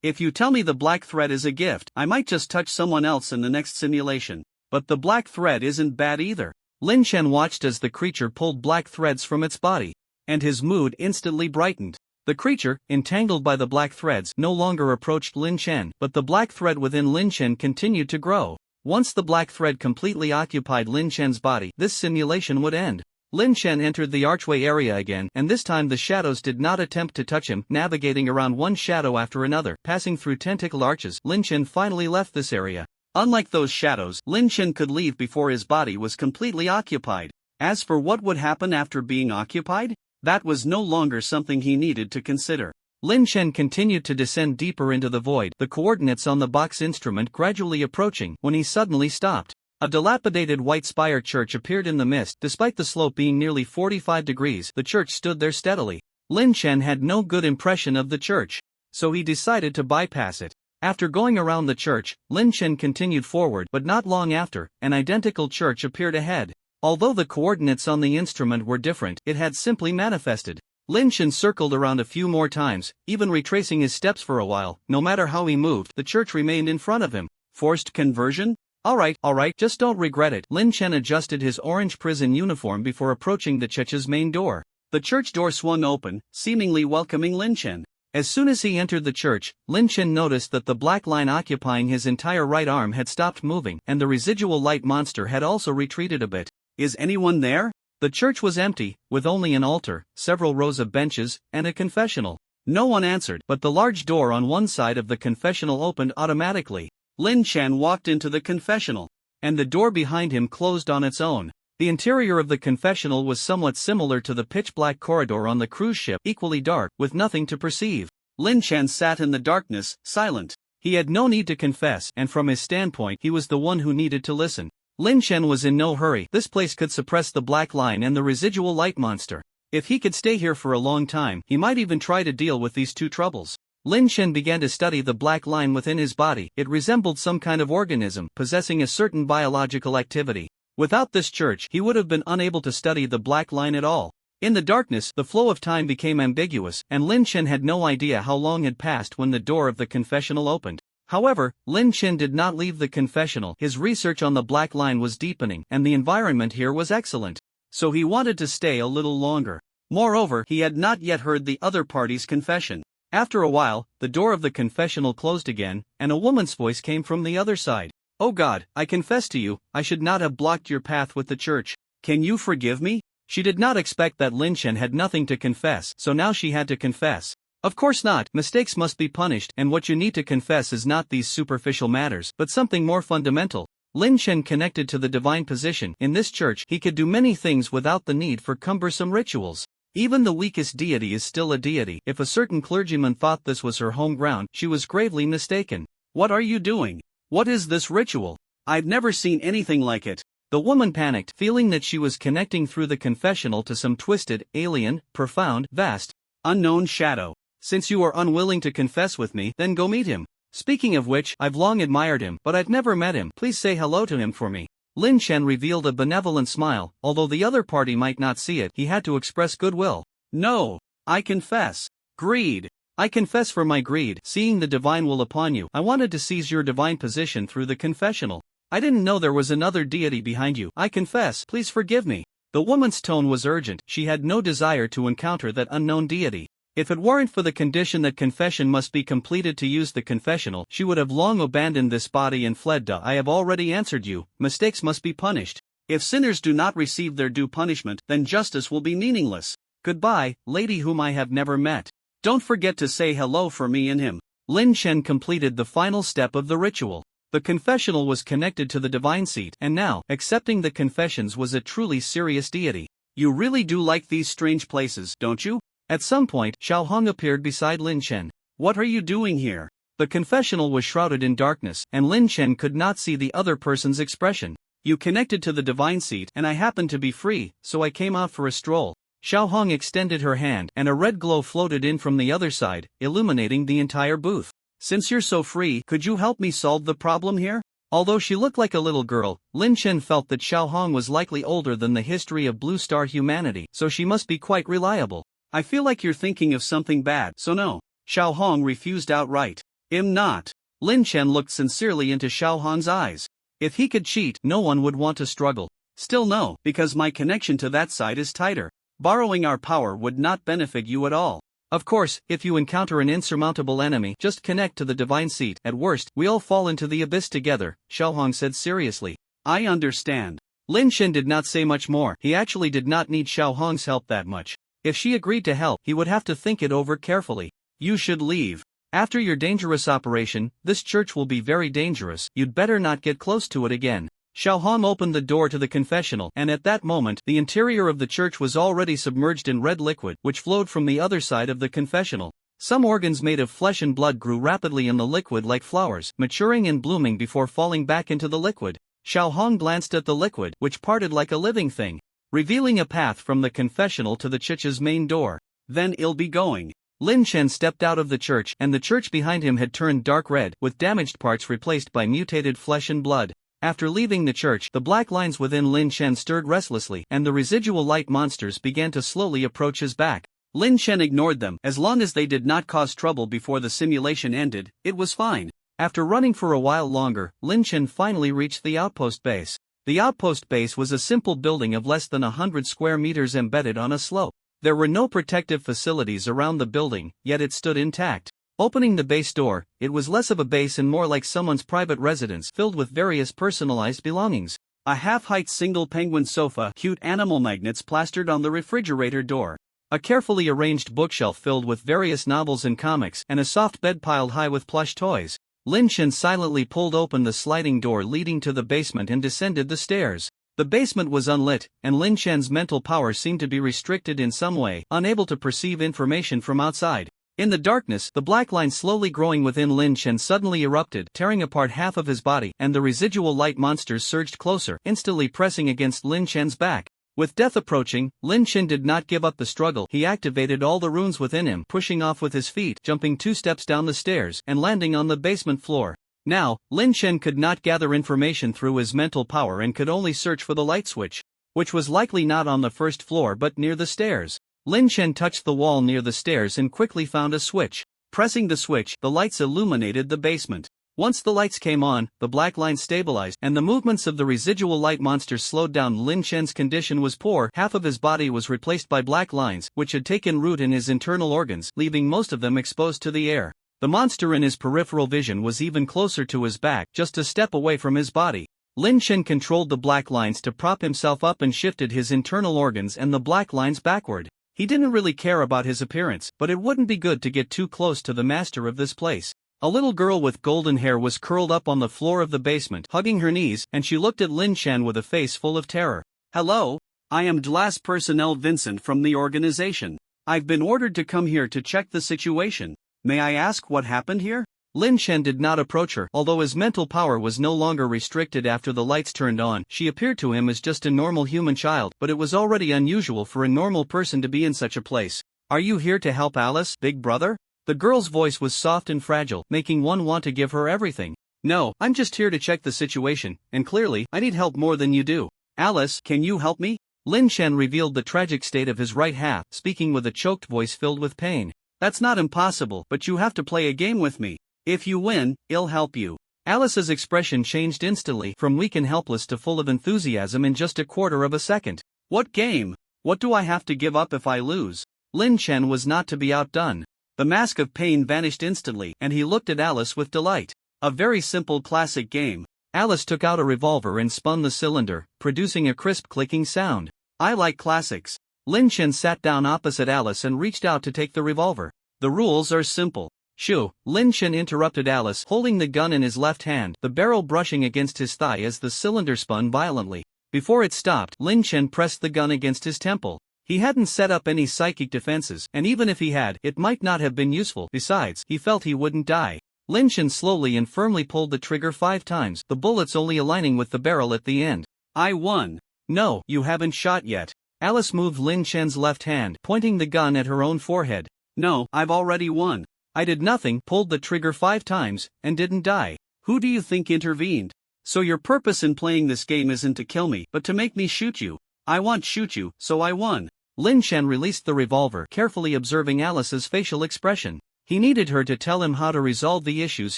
If you tell me the black thread is a gift, I might just touch someone else in the next simulation. But the black thread isn't bad either. Lin Chen watched as the creature pulled black threads from its body, and his mood instantly brightened. The creature, entangled by the black threads, no longer approached Lin Chen, but the black thread within Lin Chen continued to grow. Once the black thread completely occupied Lin Chen's body, this simulation would end. Lin Chen entered the archway area again, and this time the shadows did not attempt to touch him, navigating around one shadow after another, passing through tentacle arches. Lin Chen finally left this area. Unlike those shadows, Lin Chen could leave before his body was completely occupied. As for what would happen after being occupied, that was no longer something he needed to consider. Lin Chen continued to descend deeper into the void, the coordinates on the box instrument gradually approaching, when he suddenly stopped. A dilapidated white spire church appeared in the mist. Despite the slope being nearly 45 degrees, the church stood there steadily. Lin Chen had no good impression of the church, so he decided to bypass it. After going around the church, Lin Chen continued forward, but not long after, an identical church appeared ahead. Although the coordinates on the instrument were different, it had simply manifested. Lin Chen circled around a few more times, even retracing his steps for a while. No matter how he moved, the church remained in front of him. Forced conversion? Alright, just don't regret it. Lin Chen adjusted his orange prison uniform before approaching the church's main door. The church door swung open, seemingly welcoming Lin Chen. As soon as he entered the church, Lin Chen noticed that the black line occupying his entire right arm had stopped moving, and the residual light monster had also retreated a bit. Is anyone there? The church was empty, with only an altar, several rows of benches, and a confessional. No one answered, but the large door on one side of the confessional opened automatically. Lin Chen walked into the confessional, and the door behind him closed on its own. The interior of the confessional was somewhat similar to the pitch-black corridor on the cruise ship, equally dark, with nothing to perceive. Lin Chen sat in the darkness, silent. He had no need to confess, and from his standpoint he was the one who needed to listen. Lin Chen was in no hurry. This place could suppress the black line and the residual light monster. If he could stay here for a long time, he might even try to deal with these two troubles. Lin Chen began to study the black line within his body. It resembled some kind of organism, possessing a certain biological activity. Without this church, he would have been unable to study the black line at all. In the darkness, the flow of time became ambiguous, and Lin Chen had no idea how long had passed when the door of the confessional opened. However, Lin Chen did not leave the confessional. His research on the black line was deepening, and the environment here was excellent. So he wanted to stay a little longer. Moreover, he had not yet heard the other party's confession. After a while, the door of the confessional closed again, and a woman's voice came from the other side. Oh God, I confess to you, I should not have blocked your path with the church. Can you forgive me? She did not expect that Lin Chen had nothing to confess, so now she had to confess. Of course not. Mistakes must be punished, and what you need to confess is not these superficial matters, but something more fundamental. Lin Chen connected to the divine position. In this church, he could do many things without the need for cumbersome rituals. Even the weakest deity is still a deity. If a certain clergyman thought this was her home ground, she was gravely mistaken. What are you doing? What is this ritual? I've never seen anything like it. The woman panicked, feeling that she was connecting through the confessional to some twisted, alien, profound, vast, unknown shadow. Since you are unwilling to confess with me, then go meet him. Speaking of which, I've long admired him, but I've never met him. Please say hello to him for me. Lin Chen revealed a benevolent smile. Although the other party might not see it, he had to express goodwill. No, I confess. Greed. I confess for my greed. Seeing the divine will upon you, I wanted to seize your divine position through the confessional. I didn't know there was another deity behind you. I confess, please forgive me. The woman's tone was urgent. She had no desire to encounter that unknown deity. If it weren't for the condition that confession must be completed to use the confessional, she would have long abandoned this body and fled. I have already answered you. Mistakes must be punished. If sinners do not receive their due punishment, then justice will be meaningless. Goodbye, lady whom I have never met. Don't forget to say hello for me and him. Lin Chen completed the final step of the ritual. The confessional was connected to the divine seat, and now, accepting the confessions was a truly serious deity. You really do like these strange places, don't you? At some point, Xiao Hong appeared beside Lin Chen. What are you doing here? The confessional was shrouded in darkness, and Lin Chen could not see the other person's expression. You connected to the divine seat, and I happened to be free, so I came out for a stroll. Xiao Hong extended her hand, and a red glow floated in from the other side, illuminating the entire booth. Since you're so free, could you help me solve the problem here? Although she looked like a little girl, Lin Chen felt that Xiao Hong was likely older than the history of Blue Star humanity, so she must be quite reliable. I feel like you're thinking of something bad, so no. Xiao Hong refused outright. I'm not. Lin Chen looked sincerely into Xiao Hong's eyes. If he could cheat, no one would want to struggle. Still no, because my connection to that side is tighter. Borrowing our power would not benefit you at all. Of course, if you encounter an insurmountable enemy, just connect to the divine seat. At worst, we all fall into the abyss together, Xiao Hong said seriously. I understand. Lin Chen did not say much more. He actually did not need Xiao Hong's help that much. If she agreed to help, he would have to think it over carefully. You should leave. After your dangerous operation, this church will be very dangerous. You'd better not get close to it again. Xiao Hong opened the door to the confessional, and at that moment, the interior of the church was already submerged in red liquid, which flowed from the other side of the confessional. Some organs made of flesh and blood grew rapidly in the liquid like flowers, maturing and blooming before falling back into the liquid. Xiao Hong glanced at the liquid, which parted like a living thing, revealing a path from the confessional to the church's main door. Then I'll be going. Lin Chen stepped out of the church, and the church behind him had turned dark red, with damaged parts replaced by mutated flesh and blood. After leaving the church, the black lines within Lin Chen stirred restlessly, and the residual light monsters began to slowly approach his back. Lin Chen ignored them. As long as they did not cause trouble before the simulation ended, it was fine. After running for a while longer, Lin Chen finally reached the outpost base. The outpost base was a simple building of less than 100 square meters embedded on a slope. There were no protective facilities around the building, yet it stood intact. Opening the base door, it was less of a base and more like someone's private residence filled with various personalized belongings. A half-height single penguin sofa, cute animal magnets plastered on the refrigerator door. A carefully arranged bookshelf filled with various novels and comics, and a soft bed piled high with plush toys. Lin Chen silently pulled open the sliding door leading to the basement and descended the stairs. The basement was unlit, and Lin Chen's mental power seemed to be restricted in some way, unable to perceive information from outside. In the darkness, the black line slowly growing within Lin Chen suddenly erupted, tearing apart half of his body, and the residual light monsters surged closer, instantly pressing against Lin Chen's back. With death approaching, Lin Chen did not give up the struggle. He activated all the runes within him, pushing off with his feet, jumping 2 steps down the stairs, and landing on the basement floor. Now, Lin Chen could not gather information through his mental power and could only search for the light switch, which was likely not on the first floor but near the stairs. Lin Chen touched the wall near the stairs and quickly found a switch. Pressing the switch, the lights illuminated the basement. Once the lights came on, the black line stabilized, and the movements of the residual light monsters slowed down. Lin Chen's condition was poor. Half of his body was replaced by black lines, which had taken root in his internal organs, leaving most of them exposed to the air. The monster in his peripheral vision was even closer to his back, just a step away from his body. Lin Chen controlled the black lines to prop himself up and shifted his internal organs and the black lines backward. He didn't really care about his appearance, but it wouldn't be good to get too close to the master of this place. A little girl with golden hair was curled up on the floor of the basement, hugging her knees, and she looked at Lin Chen with a face full of terror. Hello? I am DLAS personnel Vincent from the organization. I've been ordered to come here to check the situation. May I ask what happened here? Lin Chen did not approach her. Although his mental power was no longer restricted after the lights turned on, she appeared to him as just a normal human child, but it was already unusual for a normal person to be in such a place. Are you here to help Alice, big brother? The girl's voice was soft and fragile, making one want to give her everything. No, I'm just here to check the situation, and clearly, I need help more than you do. Alice, can you help me? Lin Chen revealed the tragic state of his right half, speaking with a choked voice filled with pain. That's not impossible, but you have to play a game with me. If you win, I'll help you. Alice's expression changed instantly, from weak and helpless to full of enthusiasm in just a quarter of a second. What game? What do I have to give up if I lose? Lin Chen was not to be outdone. The mask of pain vanished instantly, and he looked at Alice with delight. A very simple classic game. Alice took out a revolver and spun the cylinder, producing a crisp clicking sound. I like classics. Lin Chen sat down opposite Alice and reached out to take the revolver. The rules are simple. Shoo, Lin Chen interrupted Alice, holding the gun in his left hand, the barrel brushing against his thigh as the cylinder spun violently. Before it stopped, Lin Chen pressed the gun against his temple. He hadn't set up any psychic defenses, and even if he had, it might not have been useful. Besides, he felt he wouldn't die. Lin Chen slowly and firmly pulled the trigger 5 times, the bullets only aligning with the barrel at the end. I won. No, you haven't shot yet. Alice moved Lin Chen's left hand, pointing the gun at her own forehead. No, I've already won. I did nothing, pulled the trigger 5 times, and didn't die. Who do you think intervened? So your purpose in playing this game isn't to kill me, but to make me shoot you. I won't shoot you, so I won. Lin Chen released the revolver, carefully observing Alice's facial expression. He needed her to tell him how to resolve the issues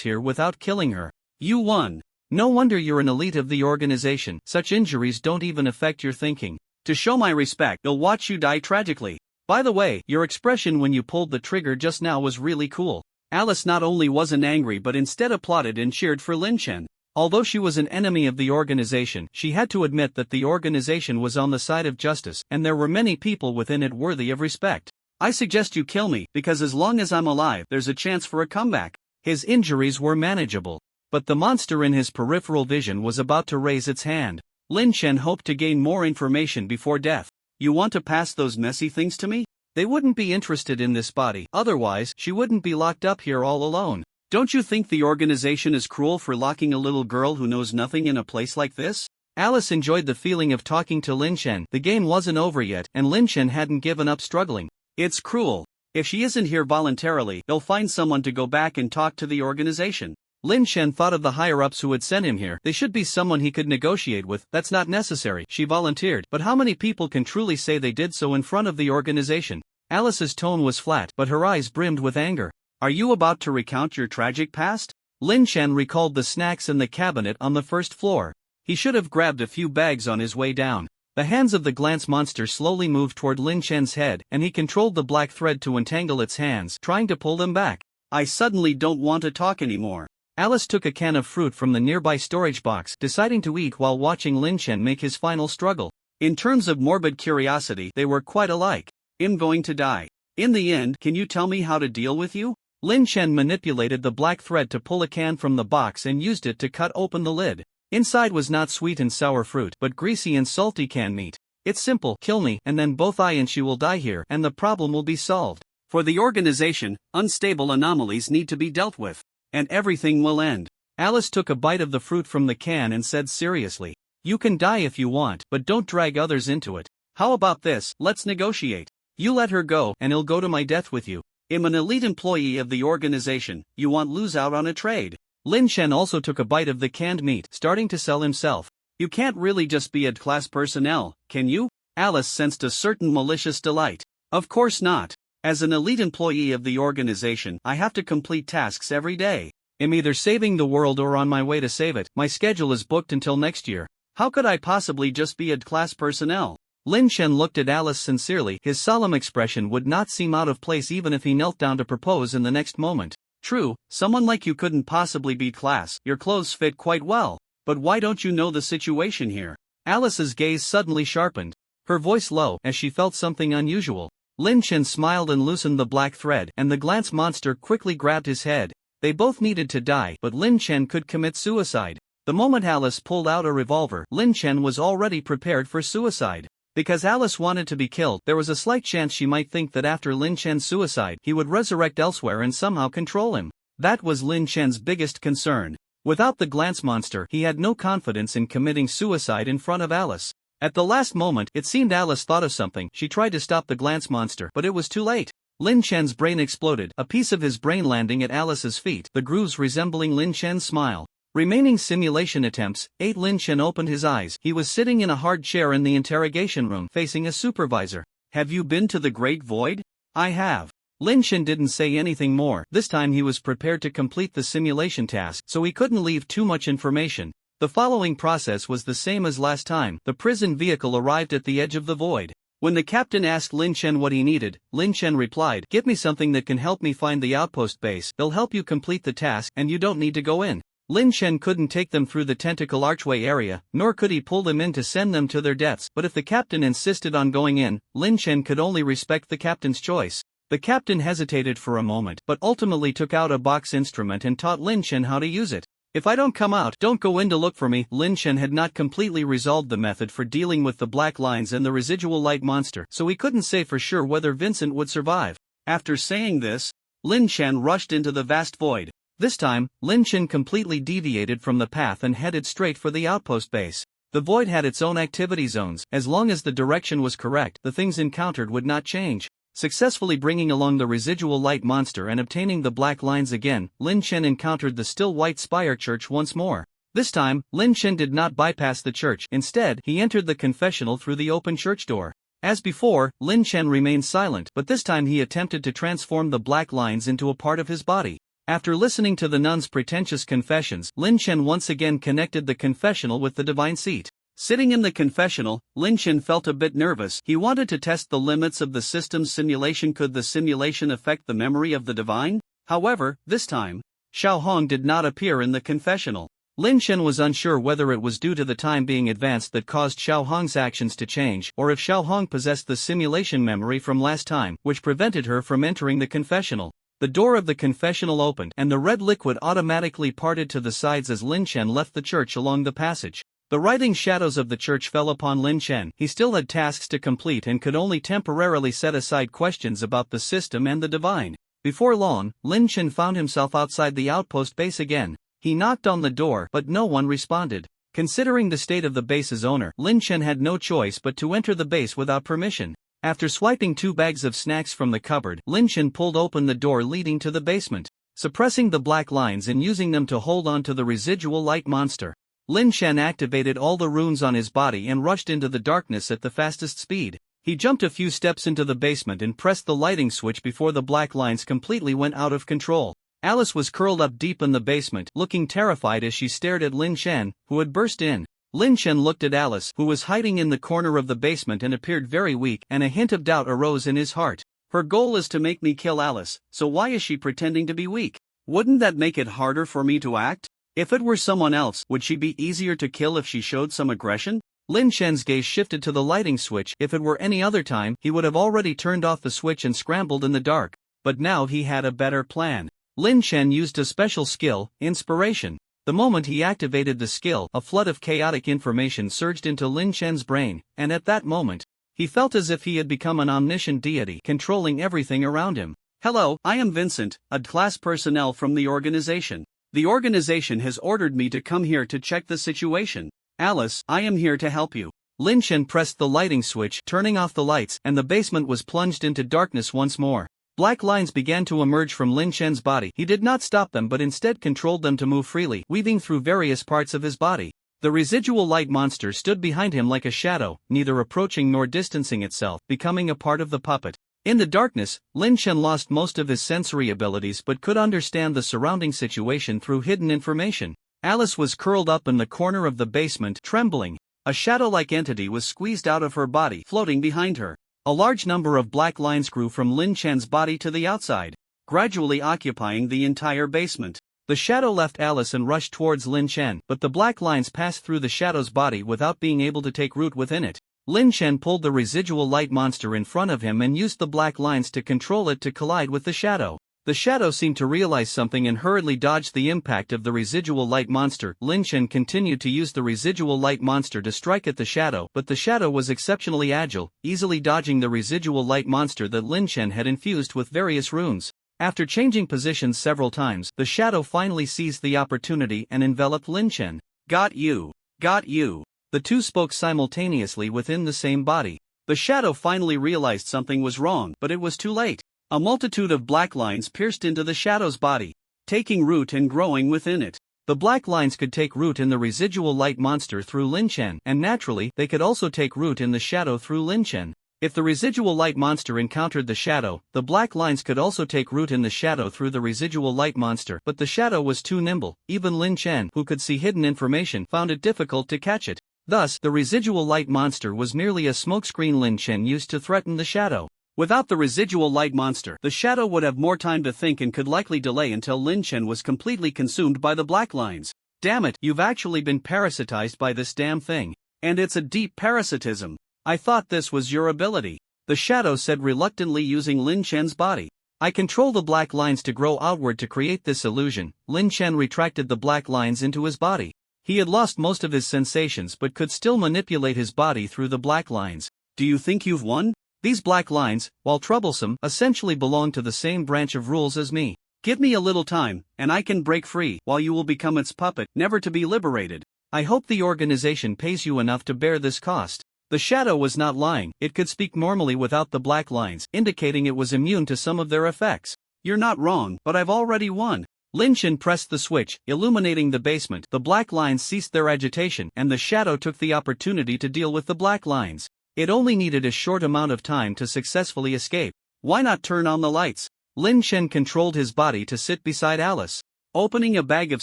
here without killing her. You won. No wonder you're an elite of the organization. Such injuries don't even affect your thinking. To show my respect, I'll watch you die tragically. By the way, your expression when you pulled the trigger just now was really cool. Alice not only wasn't angry but instead applauded and cheered for Lin Chen. Although she was an enemy of the organization, she had to admit that the organization was on the side of justice, and there were many people within it worthy of respect. I suggest you kill me, because as long as I'm alive, there's a chance for a comeback. His injuries were manageable. But the monster in his peripheral vision was about to raise its hand. Lin Chen hoped to gain more information before death. You want to pass those messy things to me? They wouldn't be interested in this body, otherwise she wouldn't be locked up here all alone. Don't you think the organization is cruel for locking a little girl who knows nothing in a place like this? Alice enjoyed the feeling of talking to Lin Chen. The game wasn't over yet, and Lin Chen hadn't given up struggling. It's cruel. If she isn't here voluntarily, they'll find someone to go back and talk to the organization. Lin Chen thought of the higher-ups who had sent him here. They should be someone he could negotiate with. That's not necessary, she volunteered. But how many people can truly say they did so in front of the organization? Alice's tone was flat, but her eyes brimmed with anger. Are you about to recount your tragic past? Lin Chen recalled the snacks in the cabinet on the first floor. He should have grabbed a few bags on his way down. The hands of the glance monster slowly moved toward Lin Chen's head, and he controlled the black thread to entangle its hands, trying to pull them back. I suddenly don't want to talk anymore. Alice took a can of fruit from the nearby storage box, deciding to eat while watching Lin Chen make his final struggle. In terms of morbid curiosity, they were quite alike. I'm going to die. In the end, can you tell me how to deal with you? Lin Chen manipulated the black thread to pull a can from the box and used it to cut open the lid. Inside was not sweet and sour fruit, but greasy and salty canned meat. It's simple, kill me, and then both I and she will die here, and the problem will be solved. For the organization, unstable anomalies need to be dealt with. And everything will end. Alice took a bite of the fruit from the can and said seriously, you can die if you want, but don't drag others into it. How about this, let's negotiate. You let her go, and I'll go to my death with you. I'm an elite employee of the organization, you won't lose out on a trade. Lin Chen also took a bite of the canned meat, starting to sell himself. You can't really just be class personnel, can you? Alice sensed a certain malicious delight. Of course not. As an elite employee of the organization, I have to complete tasks every day. I'm either saving the world or on my way to save it. My schedule is booked until next year. How could I possibly just be class personnel? Lin Chen looked at Alice sincerely. His solemn expression would not seem out of place even if he knelt down to propose in the next moment. True, someone like you couldn't possibly be class. Your clothes fit quite well. But why don't you know the situation here? Alice's gaze suddenly sharpened, her voice low as she felt something unusual. Lin Chen smiled and loosened the black thread, and the glance monster quickly grabbed his head. They both needed to die, but Lin Chen could commit suicide. The moment Alice pulled out a revolver, Lin Chen was already prepared for suicide. Because Alice wanted to be killed, there was a slight chance she might think that after Lin Chen's suicide, he would resurrect elsewhere and somehow control him. That was Lin Chen's biggest concern. Without the glance monster, he had no confidence in committing suicide in front of Alice. At the last moment, it seemed Alice thought of something. She tried to stop the glance monster, but it was too late. Lin Chen's brain exploded, a piece of his brain landing at Alice's feet, the grooves resembling Lin Chen's smile. Remaining simulation attempts, 8. Lin Chen opened his eyes. He was sitting in a hard chair in the interrogation room, facing a supervisor. Have you been to the Great Void? I have. Lin Chen didn't say anything more. This time he was prepared to complete the simulation task, so he couldn't leave too much information. The following process was the same as last time. The prison vehicle arrived at the edge of the void. When the captain asked Lin Chen what he needed, Lin Chen replied, "Give me something that can help me find the outpost base. They'll help you complete the task, and you don't need to go in." Lin Chen couldn't take them through the tentacle archway area, nor could he pull them in to send them to their deaths. But if the captain insisted on going in, Lin Chen could only respect the captain's choice. The captain hesitated for a moment, but ultimately took out a box instrument and taught Lin Chen how to use it. "If I don't come out, don't go in to look for me." Lin Chen had not completely resolved the method for dealing with the black lines and the residual light monster, so he couldn't say for sure whether Vincent would survive. After saying this, Lin Chen rushed into the vast void. This time, Lin Chen completely deviated from the path and headed straight for the outpost base. The void had its own activity zones. As long as the direction was correct, the things encountered would not change. Successfully bringing along the residual light monster and obtaining the black lines again, Lin Chen encountered the still white spire church once more. This time, Lin Chen did not bypass the church. Instead, he entered the confessional through the open church door. As before, Lin Chen remained silent, but this time he attempted to transform the black lines into a part of his body. After listening to the nun's pretentious confessions, Lin Chen once again connected the confessional with the divine seat. Sitting in the confessional, Lin Chen felt a bit nervous. He wanted to test the limits of the system's simulation. Could the simulation affect the memory of the divine? However, this time, Xiao Hong did not appear in the confessional. Lin Chen was unsure whether it was due to the time being advanced that caused Xiao Hong's actions to change, or if Xiao Hong possessed the simulation memory from last time, which prevented her from entering the confessional. The door of the confessional opened, and the red liquid automatically parted to the sides as Lin Chen left the church along the passage. The writhing shadows of the church fell upon Lin Chen. He still had tasks to complete and could only temporarily set aside questions about the system and the divine. Before long, Lin Chen found himself outside the outpost base again. He knocked on the door, but no one responded. Considering the state of the base's owner, Lin Chen had no choice but to enter the base without permission. After swiping 2 bags of snacks from the cupboard, Lin Chen pulled open the door leading to the basement. Suppressing the black lines and using them to hold on to the residual light monster, Lin Chen activated all the runes on his body and rushed into the darkness at the fastest speed. He jumped a few steps into the basement and pressed the lighting switch before the black lines completely went out of control. Alice was curled up deep in the basement, looking terrified as she stared at Lin Chen, who had burst in. Lin Chen looked at Alice, who was hiding in the corner of the basement and appeared very weak, and a hint of doubt arose in his heart. Her goal is to make me kill Alice, so why is she pretending to be weak? Wouldn't that make it harder for me to act? If it were someone else, would she be easier to kill if she showed some aggression? Lin Chen's gaze shifted to the lighting switch. If it were any other time, he would have already turned off the switch and scrambled in the dark. But now he had a better plan. Lin Chen used a special skill, inspiration. The moment he activated the skill, a flood of chaotic information surged into Lin Chen's brain, and at that moment, he felt as if he had become an omniscient deity controlling everything around him. Hello, I am Vincent, a class personnel from the organization. The organization has ordered me to come here to check the situation. Alice, I am here to help you. Lin Chen pressed the lighting switch, turning off the lights, and the basement was plunged into darkness once more. Black lines began to emerge from Lin Chen's body. He did not stop them but instead controlled them to move freely, weaving through various parts of his body. The residual light monster stood behind him like a shadow, neither approaching nor distancing itself, becoming a part of the puppet. In the darkness, Lin Chen lost most of his sensory abilities but could understand the surrounding situation through hidden information. Alice was curled up in the corner of the basement, trembling. A shadow-like entity was squeezed out of her body, floating behind her. A large number of black lines grew from Lin Chen's body to the outside, gradually occupying the entire basement. The shadow left Alice and rushed towards Lin Chen, but the black lines passed through the shadow's body without being able to take root within it. Lin Chen pulled the residual light monster in front of him and used the black lines to control it to collide with the shadow. The shadow seemed to realize something and hurriedly dodged the impact of the residual light monster. Lin Chen continued to use the residual light monster to strike at the shadow, but the shadow was exceptionally agile, easily dodging the residual light monster that Lin Chen had infused with various runes. After changing positions several times, the shadow finally seized the opportunity and enveloped Lin Chen. Got you. Got you. The two spoke simultaneously within the same body. The shadow finally realized something was wrong, but it was too late. A multitude of black lines pierced into the shadow's body, taking root and growing within it. The black lines could take root in the residual light monster through Lin Chen, and naturally, they could also take root in the shadow through Lin Chen. If the residual light monster encountered the shadow, the black lines could also take root in the shadow through the residual light monster, but the shadow was too nimble. Even Lin Chen, who could see hidden information, found it difficult to catch it. Thus, the residual light monster was merely a smokescreen Lin Chen used to threaten the shadow. Without the residual light monster, the shadow would have more time to think and could likely delay until Lin Chen was completely consumed by the black lines. Damn it, you've actually been parasitized by this damn thing. And it's a deep parasitism. I thought this was your ability. The shadow said reluctantly using Lin Chen's body. I control the black lines to grow outward to create this illusion. Lin Chen retracted the black lines into his body. He had lost most of his sensations but could still manipulate his body through the black lines. Do you think you've won? These black lines, while troublesome, essentially belong to the same branch of rules as me. Give me a little time, and I can break free, while you will become its puppet, never to be liberated. I hope the organization pays you enough to bear this cost. The shadow was not lying. It could speak normally without the black lines, indicating it was immune to some of their effects. You're not wrong, but I've already won. Lin Chen pressed the switch, illuminating the basement. The black lines ceased their agitation, and the shadow took the opportunity to deal with the black lines. It only needed a short amount of time to successfully escape. Why not turn on the lights? Lin Chen controlled his body to sit beside Alice, opening a bag of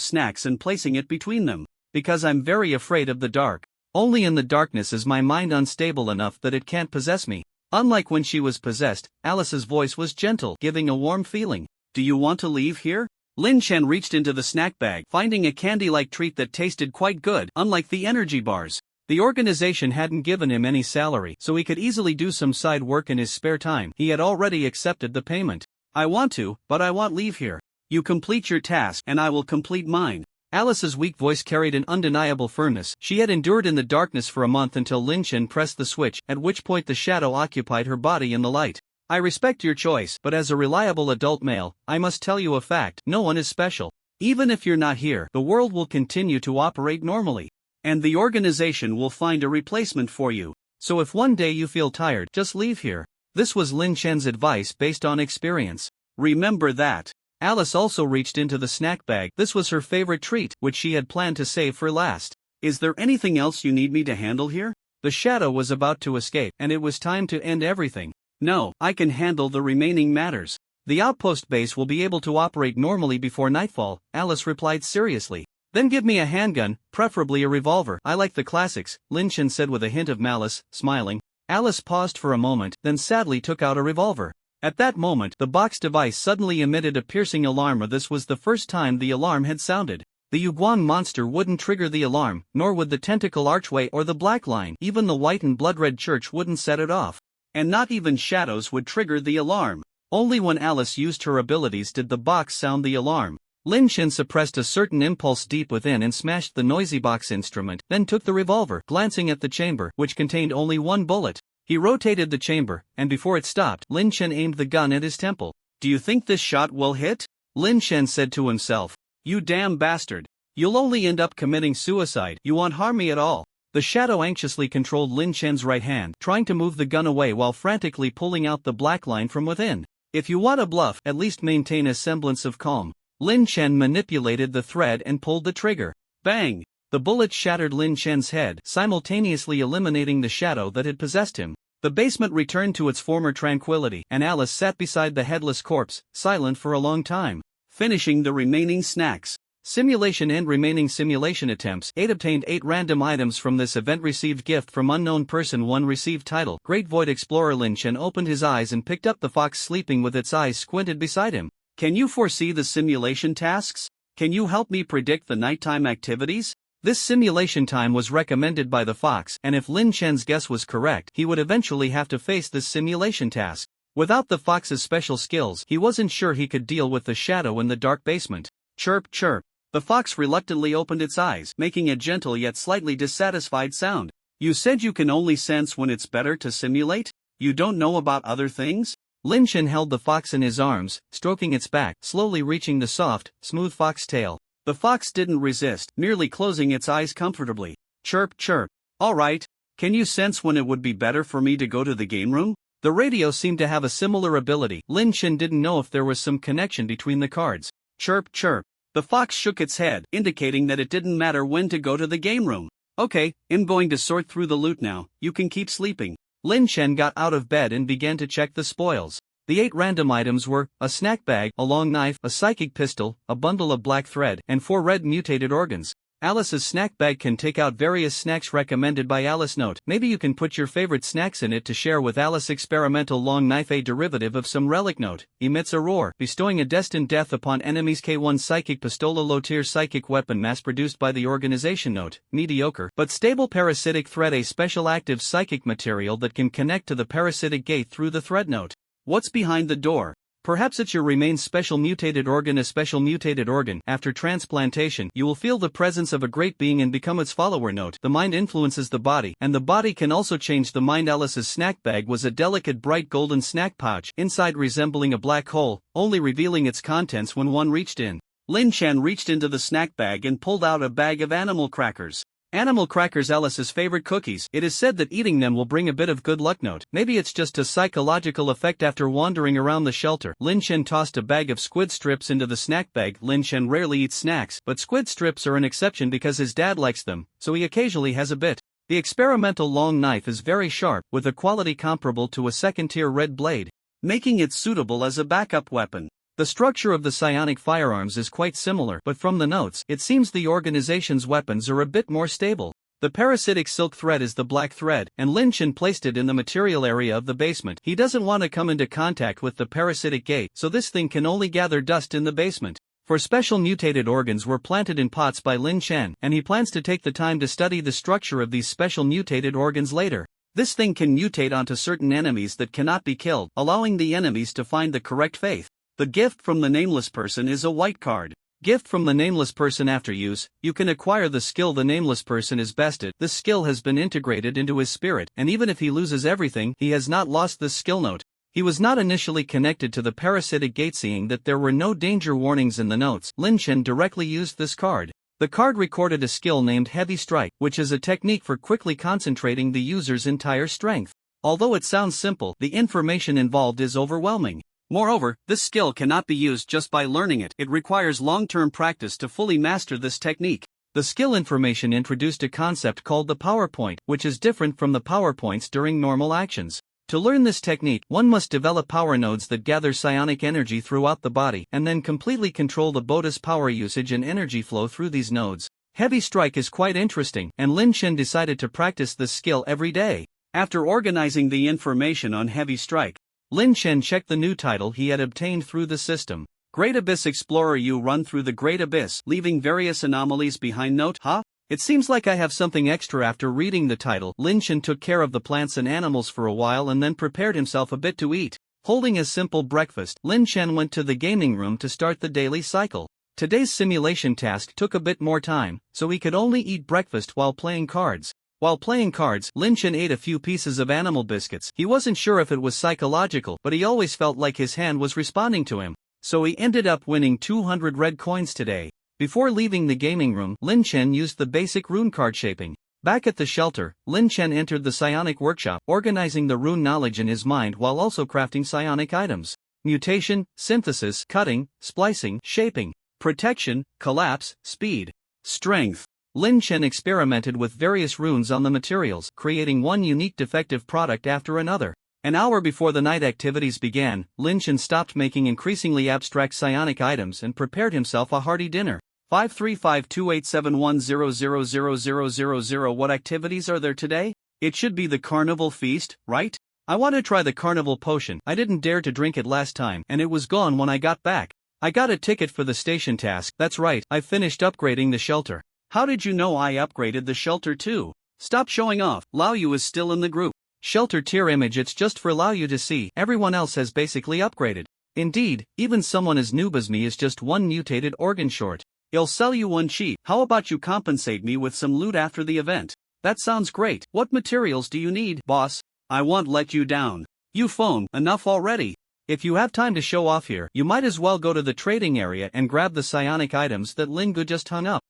snacks and placing it between them. Because I'm very afraid of the dark. Only in the darkness is my mind unstable enough that it can't possess me. Unlike when she was possessed, Alice's voice was gentle, giving a warm feeling. Do you want to leave here? Lin Chen reached into the snack bag, finding a candy-like treat that tasted quite good, unlike the energy bars. The organization hadn't given him any salary, so he could easily do some side work in his spare time. He had already accepted the payment. I want to, but I won't leave here. You complete your task, and I will complete mine. Alice's weak voice carried an undeniable firmness. She had endured in the darkness for a month until Lin Chen pressed the switch, at which point the shadow occupied her body in the light. I respect your choice, but as a reliable adult male, I must tell you a fact: no one is special. Even if you're not here, the world will continue to operate normally. And the organization will find a replacement for you. So if one day you feel tired, just leave here. This was Lin Chen's advice based on experience. Remember that. Alice also reached into the snack bag. This was her favorite treat, which she had planned to save for last. Is there anything else you need me to handle here? The shadow was about to escape, and it was time to end everything. No, I can handle the remaining matters. The outpost base will be able to operate normally before nightfall, Alice replied seriously. Then give me a handgun, preferably a revolver. I like the classics, Lin Chen said with a hint of malice, smiling. Alice paused for a moment, then sadly took out a revolver. At that moment, the box device suddenly emitted a piercing alarm. This was the first time the alarm had sounded. The Yuguan monster wouldn't trigger the alarm, nor would the tentacle archway or the black line. Even the white and blood-red church wouldn't set it off. And not even shadows would trigger the alarm. Only when Alice used her abilities did the box sound the alarm. Lin Chen suppressed a certain impulse deep within and smashed the noisy box instrument, then took the revolver, glancing at the chamber, which contained only one bullet. He rotated the chamber, and before it stopped, Lin Chen aimed the gun at his temple. Do you think this shot will hit? Lin Chen said to himself. You damn bastard. You'll only end up committing suicide. You won't harm me at all. The shadow anxiously controlled Lin Chen's right hand, trying to move the gun away while frantically pulling out the black line from within. If you want to bluff, at least maintain a semblance of calm. Lin Chen manipulated the thread and pulled the trigger. Bang! The bullet shattered Lin Chen's head, simultaneously eliminating the shadow that had possessed him. The basement returned to its former tranquility, and Alice sat beside the headless corpse, silent for a long time. Finishing the remaining snacks. Simulation and remaining simulation attempts. 8 obtained 8 random items from this event. Received gift from unknown person. 1 received title. Great Void Explorer. Lin Chen opened his eyes and picked up the fox sleeping with its eyes squinted beside him. Can you foresee the simulation tasks? Can you help me predict the nighttime activities? This simulation time was recommended by the fox, and if Lin Chen's guess was correct, he would eventually have to face this simulation task. Without the fox's special skills, he wasn't sure he could deal with the shadow in the dark basement. Chirp chirp. The fox reluctantly opened its eyes, making a gentle yet slightly dissatisfied sound. You said you can only sense when it's better to simulate? You don't know about other things? Lin Chen held the fox in his arms, stroking its back, slowly reaching the soft, smooth fox tail. The fox didn't resist, merely closing its eyes comfortably. Chirp chirp. Alright. Can you sense when it would be better for me to go to the game room? The radio seemed to have a similar ability. Lin Chen didn't know if there was some connection between the cards. Chirp chirp. The fox shook its head, indicating that it didn't matter when to go to the game room. Okay, I'm going to sort through the loot now, you can keep sleeping. Lin Chen got out of bed and began to check the spoils. The 8 random items were, a snack bag, a long knife, a psychic pistol, a bundle of black thread, and 4 red mutated organs. Alice's snack bag can take out various snacks recommended by Alice. Note, maybe you can put your favorite snacks in it to share with Alice. Experimental long knife, a derivative of some relic. Note, emits a roar, bestowing a destined death upon enemies. K1 psychic pistola, low tier psychic weapon mass produced by the organization. Note, mediocre, but stable parasitic thread, a special active psychic material that can connect to the parasitic gate through the thread. Note, what's behind the door? Perhaps it's your remains special mutated organ. A special mutated organ. After transplantation, you will feel the presence of a great being and become its follower. Note, the mind influences the body, and the body can also change the mind. Alice's snack bag was a delicate bright golden snack pouch, inside resembling a black hole, only revealing its contents when one reached in. Lin Chen reached into the snack bag and pulled out a bag of animal crackers. Animal crackers, Alice's favorite cookies. It is said that eating them will bring a bit of good luck. Note, maybe it's just a psychological effect. After wandering around the shelter, Lin Chen tossed a bag of squid strips into the snack bag. Lin Chen rarely eats snacks, but squid strips are an exception because his dad likes them, so he occasionally has a bit. The experimental long knife is very sharp, with a quality comparable to a second-tier red blade, making it suitable as a backup weapon. The structure of the psionic firearms is quite similar, but from the notes, it seems the organization's weapons are a bit more stable. The parasitic silk thread is the black thread, and Lin Chen placed it in the material area of the basement. He doesn't want to come into contact with the parasitic gate, so this thing can only gather dust in the basement. For special mutated organs were planted in pots by Lin Chen, and he plans to take the time to study the structure of these special mutated organs later. This thing can mutate onto certain enemies that cannot be killed, allowing the enemies to find the correct faith. The gift from the nameless person is a white card. Gift from the nameless person. After use, you can acquire the skill the nameless person is best at. This skill has been integrated into his spirit, and even if he loses everything, he has not lost this skill note. He was not initially connected to the parasitic gate. Seeing that there were no danger warnings in the notes, Lin Chen directly used this card. The card recorded a skill named Heavy Strike, which is a technique for quickly concentrating the user's entire strength. Although it sounds simple, the information involved is overwhelming. Moreover, this skill cannot be used just by learning it. It requires long-term practice to fully master this technique. The skill information introduced a concept called the PowerPoint, which is different from the PowerPoints during normal actions. To learn this technique, one must develop power nodes that gather psionic energy throughout the body and then completely control the body's power usage and energy flow through these nodes. Heavy Strike is quite interesting, and Lin Chen decided to practice this skill every day. After organizing the information on Heavy Strike, Lin Chen checked the new title he had obtained through the system. Great Abyss Explorer. You run through the Great Abyss, leaving various anomalies behind. Note, It seems like I have something extra. After reading the title, Lin Chen took care of the plants and animals for a while and then prepared himself a bit to eat. Holding a simple breakfast, Lin Chen went to the gaming room to start the daily cycle. Today's simulation task took a bit more time, so he could only eat breakfast while playing cards. While playing cards, Lin Chen ate a few pieces of animal biscuits. He wasn't sure if it was psychological, but he always felt like his hand was responding to him. So he ended up winning 200 red coins today. Before leaving the gaming room, Lin Chen used the basic rune card shaping. Back at the shelter, Lin Chen entered the psionic workshop, organizing the rune knowledge in his mind while also crafting psionic items. Mutation, synthesis, cutting, splicing, shaping, protection, collapse, speed, strength. Lin Chen experimented with various runes on the materials, creating one unique defective product after another. An hour before the night activities began, Lin Chen stopped making increasingly abstract psionic items and prepared himself a hearty dinner. 5352871000000. What activities are there today? It should be the carnival feast, right? I want to try the carnival potion. I didn't dare to drink it last time, and it was gone when I got back. I got a ticket for the station task. That's right, I've finished upgrading the shelter. How did you know I upgraded the shelter too? Stop showing off. Lao Yu is still in the group. Shelter tier image. It's just for Lao Yu to see. Everyone else has basically upgraded. Indeed, even someone as noob as me is just one mutated organ short. I'll sell you one cheap. How about you compensate me with some loot after the event? That sounds great. What materials do you need, boss? I won't let you down. You phone, enough already. If you have time to show off here, you might as well go to the trading area and grab the psionic items that Lin Gu just hung up.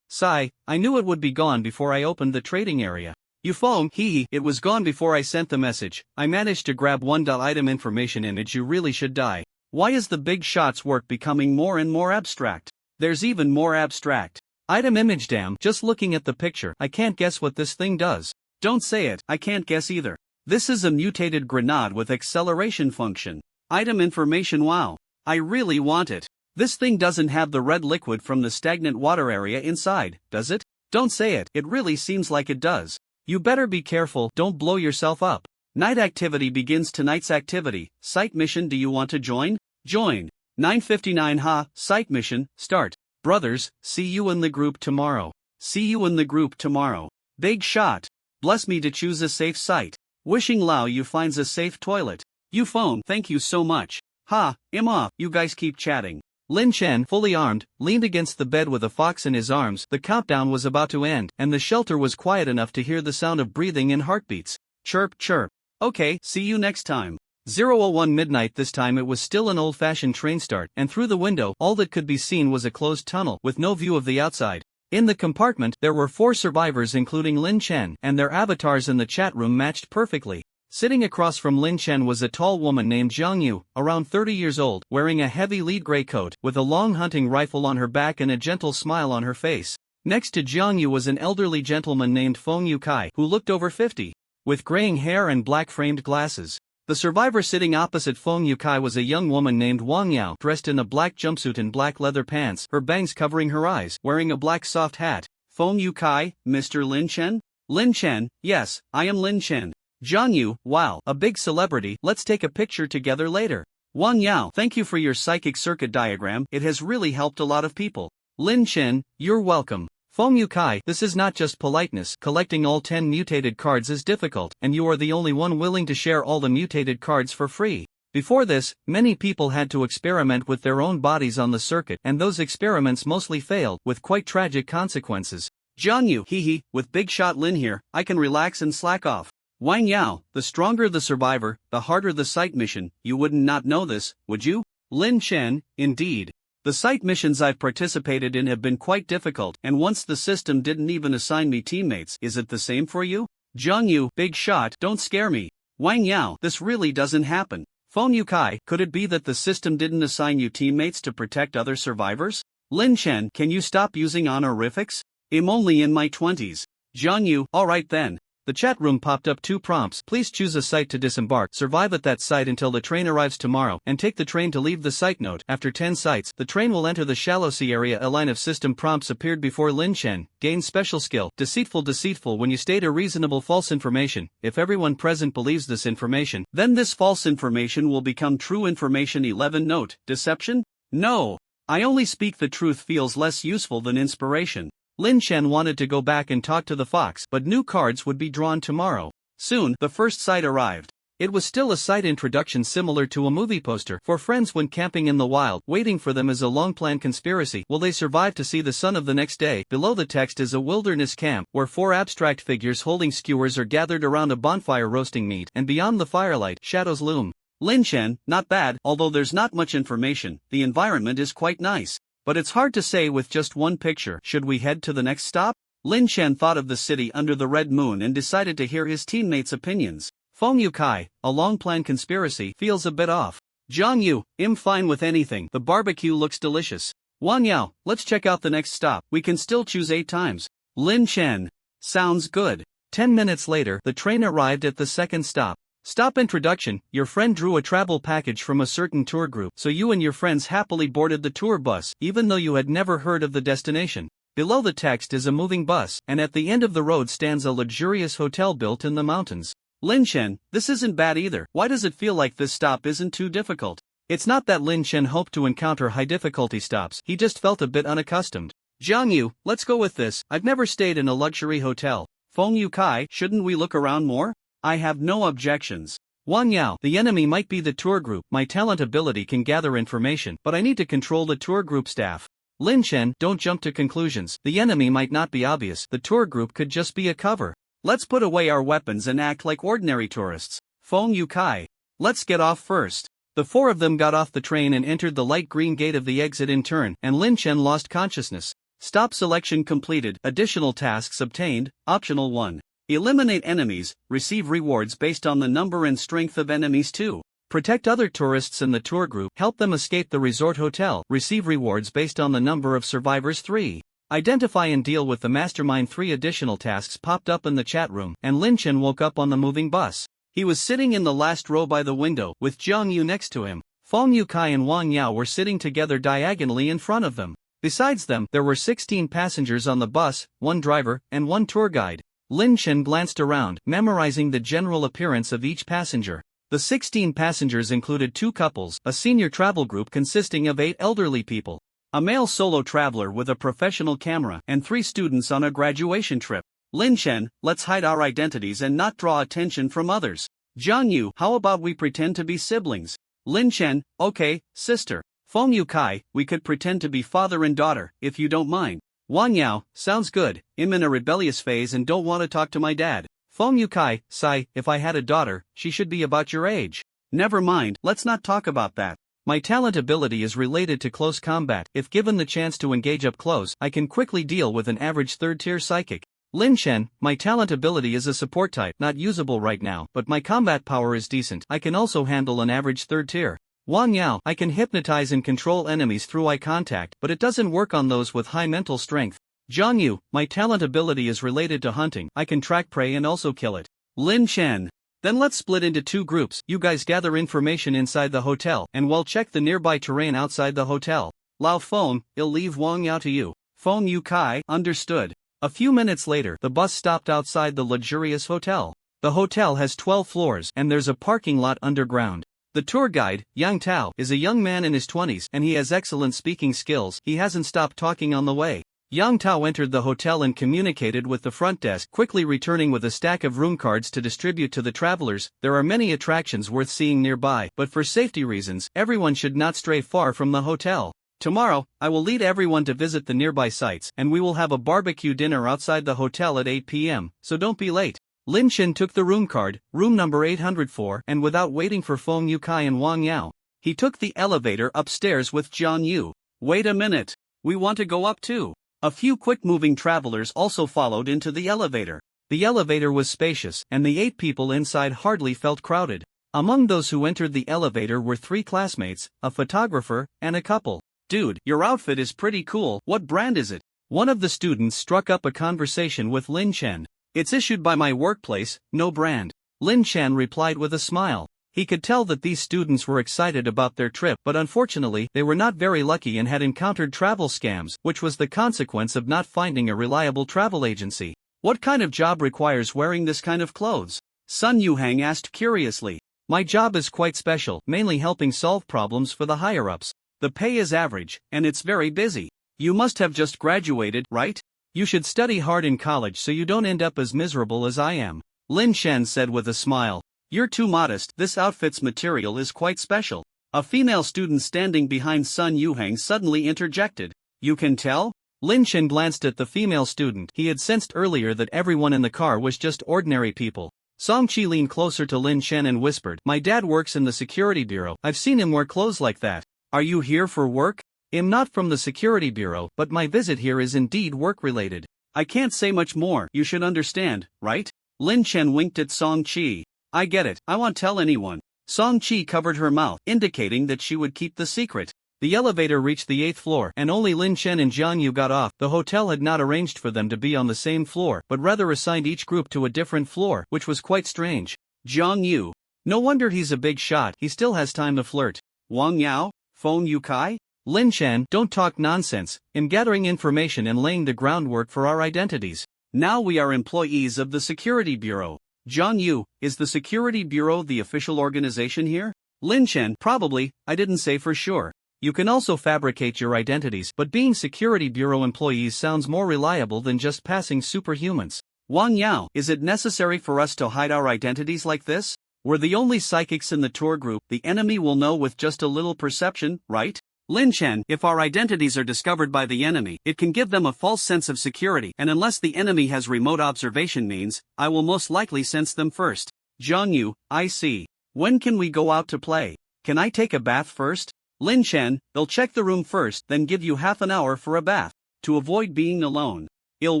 Sigh, I knew it would be gone before I opened the trading area. You phone, it was gone before I sent the message. I managed to grab one item information image. You really should die. Why is the big shots work becoming more and more abstract? There's even more abstract item image. Damn, just looking at the picture, I can't guess what this thing does. Don't say it, I can't guess either. This is a mutated grenade with acceleration function. Item information. Wow. I really want it. This thing doesn't have the red liquid from the stagnant water area inside, does it? Don't say it, it really seems like it does. You better be careful, don't blow yourself up. Night activity begins. Tonight's activity, site mission. Do you want to join? Join. 9:59. Site mission, start. Brothers, see you in the group tomorrow. See you in the group tomorrow. Big shot. Bless me to choose a safe site. Wishing Lao Yu finds a safe toilet. You phone, thank you so much. I'm off, you guys keep chatting. Lin Chen, fully armed, leaned against the bed with a fox in his arms. The countdown was about to end, and the shelter was quiet enough to hear the sound of breathing and heartbeats. Chirp, chirp. Okay, see you next time. 0:01 midnight. This time it was still an old-fashioned train start, and through the window, all that could be seen was a closed tunnel with no view of the outside. In the compartment, there were 4 survivors including Lin Chen, and their avatars in the chat room matched perfectly. Sitting across from Lin Chen was a tall woman named Zhang Yu, around 30 years old, wearing a heavy lead gray coat, with a long hunting rifle on her back and a gentle smile on her face. Next to Jiang Yu was an elderly gentleman named Feng Yukai who looked over 50, with graying hair and black-framed glasses. The survivor sitting opposite Feng Yukai was a young woman named Wang Yao, dressed in a black jumpsuit and black leather pants, her bangs covering her eyes, wearing a black soft hat. Feng Yukai, Mr. Lin Chen? Lin Chen, yes, I am Lin Chen. Jiang Yu, wow, a big celebrity, let's take a picture together later. Wang Yao, thank you for your psychic circuit diagram, it has really helped a lot of people. Lin Chen, you're welcome. Feng Yukai, this is not just politeness, collecting all 10 mutated cards is difficult, and you are the only one willing to share all the mutated cards for free. Before this, many people had to experiment with their own bodies on the circuit, and those experiments mostly failed, with quite tragic consequences. Jiang Yu, hee, with Big Shot Lin here, I can relax and slack off. Wang Yao, the stronger the survivor, the harder the site mission, you wouldn't not know this, would you? Lin Chen, indeed. The site missions I've participated in have been quite difficult, and once the system didn't even assign me teammates. Is it the same for you? Jiang Yu, Big Shot, don't scare me. Wang Yao, this really doesn't happen. Feng Yukai, could it be that the system didn't assign you teammates to protect other survivors? Lin Chen, can you stop using honorifics? I'm only in my 20s. Jiang Yu, alright then. The chat room popped up 2 prompts. Please choose a site to disembark, survive at that site until the train arrives tomorrow, and take the train to leave the site. Note, after 10 sites, the train will enter the shallow sea area. A line of system prompts appeared before Lin Chen. Gain special skill, deceitful when you state a reasonable false information. If everyone present believes this information, then this false information will become true information. 11 Note, deception? No. I only speak the truth feels less useful than inspiration. Lin Chen wanted to go back and talk to the fox, but new cards would be drawn tomorrow. Soon, the first site arrived. It was still a site introduction similar to a movie poster for friends when camping in the wild. Waiting for them is a long-planned conspiracy. Will they survive to see the sun of the next day? Below the text is a wilderness camp, where 4 abstract figures holding skewers are gathered around a bonfire roasting meat, and beyond the firelight, shadows loom. Lin Chen, not bad, although there's not much information, the environment is quite nice. But it's hard to say with just one picture. Should we head to the next stop? Lin Chen thought of the city under the red moon and decided to hear his teammates' opinions. Feng Yukai, a long-planned conspiracy, feels a bit off. Jiang Yu, I'm fine with anything. The barbecue looks delicious. Wang Yao, let's check out the next stop. We can still choose 8 times. Lin Chen, sounds good. 10 minutes later, the train arrived at the second stop. Stop introduction. Your friend drew a travel package from a certain tour group, so you and your friends happily boarded the tour bus, even though you had never heard of the destination. Below the text is a moving bus, and at the end of the road stands a luxurious hotel built in the mountains. Lin Chen, this isn't bad either. Why does it feel like this stop isn't too difficult? It's not that Lin Chen hoped to encounter high difficulty stops, he just felt a bit unaccustomed. Jiang Yu, let's go with this. I've never stayed in a luxury hotel. Feng Yukai, shouldn't we look around more? I have no objections. Wang Yao, the enemy might be the tour group. My talent ability can gather information, but I need to control the tour group staff. Lin Chen, don't jump to conclusions. The enemy might not be obvious. The tour group could just be a cover. Let's put away our weapons and act like ordinary tourists. Feng Yukai, let's get off first. The 4 of them got off the train and entered the light green gate of the exit in turn, and Lin Chen lost consciousness. Stop selection completed. Additional tasks obtained. Optional 1. Eliminate enemies, receive rewards based on the number and strength of enemies. 2. Protect other tourists in the tour group, help them escape the resort hotel, receive rewards based on the number of survivors. 3. Identify and deal with the mastermind. 3 additional tasks popped up in the chat room, and Lin Chen woke up on the moving bus. He was sitting in the last row by the window, with Jiang Yu next to him. Feng Yukai and Wang Yao were sitting together diagonally in front of them. Besides them, there were 16 passengers on the bus, 1 driver, and 1 tour guide. Lin Chen glanced around, memorizing the general appearance of each passenger. The 16 passengers included 2 couples, a senior travel group consisting of 8 elderly people, a male solo traveler with a professional camera, and 3 students on a graduation trip. Lin Chen, let's hide our identities and not draw attention from others. Jiang Yu, how about we pretend to be siblings? Lin Chen, okay, sister. Feng Yukai, we could pretend to be father and daughter, if you don't mind. Wang Yao, sounds good. I'm in a rebellious phase and don't want to talk to my dad. Feng Yukai, sigh, if I had a daughter, she should be about your age. Never mind, let's not talk about that. My talent ability is related to close combat. If given the chance to engage up close, I can quickly deal with an average 3rd-tier psychic. Lin Chen, my talent ability is a support type, not usable right now, but my combat power is decent. I can also handle an average 3rd tier. Wang Yao, I can hypnotize and control enemies through eye contact, but it doesn't work on those with high mental strength. Jiang Yu, my talent ability is related to hunting. I can track prey and also kill it. Lin Chen. Then let's split into two groups. You guys gather information inside the hotel, and we'll check the nearby terrain outside the hotel. Lao Feng, I'll leave Wang Yao to you. Feng Yu Kai, understood. A few minutes later, the bus stopped outside the luxurious hotel. The hotel has 12 floors, and there's a parking lot underground. The tour guide, Yang Tao, is a young man in his 20s, and he has excellent speaking skills. He hasn't stopped talking on the way. Yang Tao entered the hotel and communicated with the front desk, quickly returning with a stack of room cards to distribute to the travelers. There are many attractions worth seeing nearby, but for safety reasons, everyone should not stray far from the hotel. Tomorrow, I will lead everyone to visit the nearby sites, and we will have a barbecue dinner outside the hotel at 8 p.m., so don't be late. Lin Chen took the room card, room number 804, and without waiting for Feng Yukai and Wang Yao, he took the elevator upstairs with Jiang Yu. Wait a minute. We want to go up too. A few quick-moving travelers also followed into the elevator. The elevator was spacious, and the 8 people inside hardly felt crowded. Among those who entered the elevator were 3 classmates, a photographer, and a couple. Dude, your outfit is pretty cool. What brand is it? One of the students struck up a conversation with Lin Chen. It's issued by my workplace, no brand. Lin Chen replied with a smile. He could tell that these students were excited about their trip, but unfortunately, they were not very lucky and had encountered travel scams, which was the consequence of not finding a reliable travel agency. What kind of job requires wearing this kind of clothes? Sun Yuhang asked curiously. My job is quite special, mainly helping solve problems for the higher-ups. The pay is average, and it's very busy. You must have just graduated, right? You should study hard in college so you don't end up as miserable as I am. Lin Chen said with a smile. You're too modest. This outfit's material is quite special. A female student standing behind Sun Yuhang suddenly interjected. You can tell? Lin Chen glanced at the female student. He had sensed earlier that everyone in the car was just ordinary people. Song Chi leaned closer to Lin Chen and whispered, my dad works in the security bureau. I've seen him wear clothes like that. Are you here for work? I'm not from the security bureau, but my visit here is indeed work-related. I can't say much more. You should understand, right? Lin Chen winked at Song Chi. I get it. I won't tell anyone. Song Chi covered her mouth, indicating that she would keep the secret. The elevator reached the 8th floor, and only Lin Chen and Jiang Yu got off. The hotel had not arranged for them to be on the same floor, but rather assigned each group to a different floor, which was quite strange. Jiang Yu. No wonder he's a big shot. He still has time to flirt. Wang Yao? Feng Yukai? Lin Chen, don't talk nonsense. I'm gathering information and laying the groundwork for our identities. Now we are employees of the Security Bureau. Jiang Yu, is the Security Bureau the official organization here? Lin Chen, probably, I didn't say for sure. You can also fabricate your identities, but being Security Bureau employees sounds more reliable than just passing superhumans. Wang Yao, is it necessary for us to hide our identities like this? We're the only psychics in the tour group. The enemy will know with just a little perception, right? Lin Chen, if our identities are discovered by the enemy, it can give them a false sense of security, and unless the enemy has remote observation means, I will most likely sense them first. Jiang Yu, I see. When can we go out to play? Can I take a bath first? Lin Chen, they'll check the room first, then give you half an hour for a bath. To avoid being alone. I'll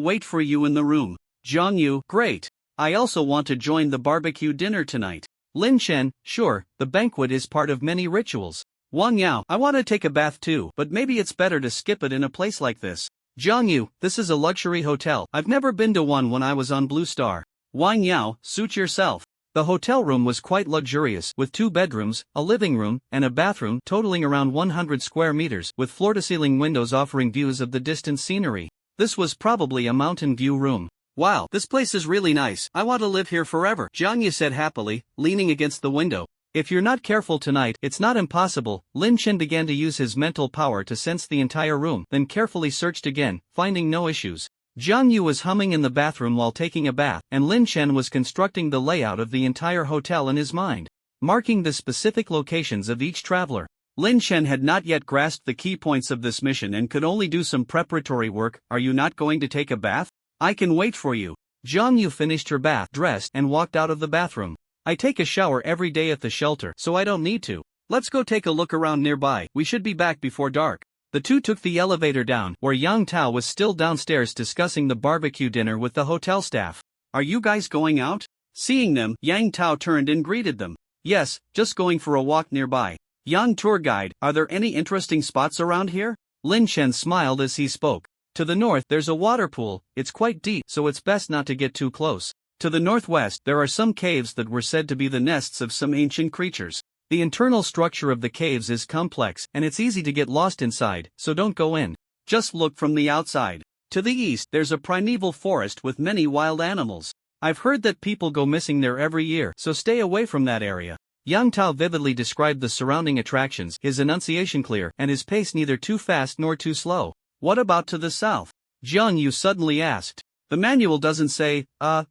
wait for you in the room. Jiang Yu, great. I also want to join the barbecue dinner tonight. Lin Chen, sure, the banquet is part of many rituals. Wang Yao, I want to take a bath too, but maybe it's better to skip it in a place like this. Jiang Yu, this is a luxury hotel. I've never been to one when I was on Blue Star. Wang Yao, suit yourself. The hotel room was quite luxurious, with 2 bedrooms, a living room, and a bathroom totaling around 100 square meters, with floor-to-ceiling windows offering views of the distant scenery. This was probably a mountain view room. Wow, this place is really nice. I want to live here forever, Jiang Yu said happily, leaning against the window. If you're not careful tonight, it's not impossible. Lin Chen began to use his mental power to sense the entire room, then carefully searched again, finding no issues. Jiang Yu was humming in the bathroom while taking a bath, and Lin Chen was constructing the layout of the entire hotel in his mind, marking the specific locations of each traveler. Lin Chen had not yet grasped the key points of this mission and could only do some preparatory work. Are you not going to take a bath? I can wait for you. Jiang Yu finished her bath, dressed, and walked out of the bathroom. I take a shower every day at the shelter, so I don't need to. Let's go take a look around nearby. We should be back before dark. The two took the elevator down, where Yang Tao was still downstairs discussing the barbecue dinner with the hotel staff. Are you guys going out? Seeing them, Yang Tao turned and greeted them. Yes, just going for a walk nearby. Young tour guide, are there any interesting spots around here? Lin Chen smiled as he spoke. To the north, there's a water pool. It's quite deep, so it's best not to get too close. To the northwest, there are some caves that were said to be the nests of some ancient creatures. The internal structure of the caves is complex, and it's easy to get lost inside, so don't go in. Just look from the outside. To the east, there's a primeval forest with many wild animals. I've heard that people go missing there every year, so stay away from that area. Yang Tao vividly described the surrounding attractions, his enunciation clear, and his pace neither too fast nor too slow. What about to the south? Jiang Yu suddenly asked. The manual doesn't say.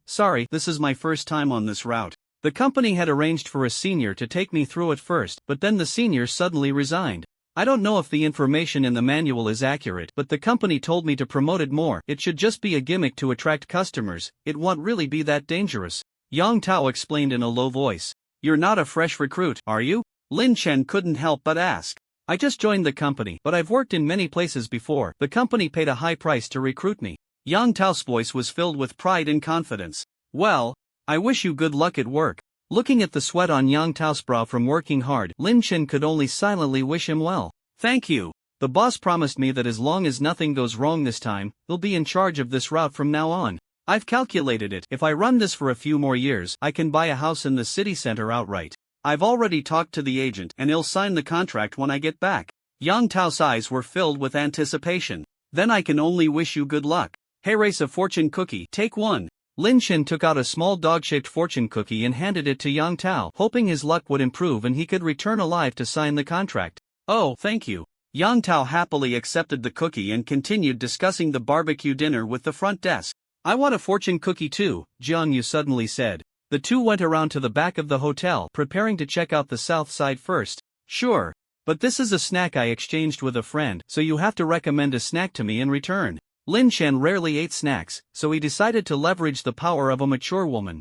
Sorry, this is my first time on this route. The company had arranged for a senior to take me through it first, but then the senior suddenly resigned. I don't know if the information in the manual is accurate, but the company told me to promote it more. It should just be a gimmick to attract customers. It won't really be that dangerous. Yang Tao explained in a low voice. You're not a fresh recruit, are you? Lin Chen couldn't help but ask. I just joined the company, but I've worked in many places before. The company paid a high price to recruit me. Yang Tao's voice was filled with pride and confidence. Well, I wish you good luck at work. Looking at the sweat on Yang Tao's brow from working hard, Lin Chen could only silently wish him well. Thank you. The boss promised me that as long as nothing goes wrong this time, he'll be in charge of this route from now on. I've calculated it. If I run this for a few more years, I can buy a house in the city center outright. I've already talked to the agent and he'll sign the contract when I get back. Yang Tao's eyes were filled with anticipation. Then I can only wish you good luck. Hey, race a fortune cookie, take one. Lin Chen took out a small dog-shaped fortune cookie and handed it to Yang Tao, hoping his luck would improve and he could return alive to sign the contract. Oh, thank you. Yang Tao happily accepted the cookie and continued discussing the barbecue dinner with the front desk. I want a fortune cookie too, Jiang Yu suddenly said. The two went around to the back of the hotel, preparing to check out the south side first. Sure. But this is a snack I exchanged with a friend, so you have to recommend a snack to me in return. Lin Chen rarely ate snacks, so he decided to leverage the power of a mature woman.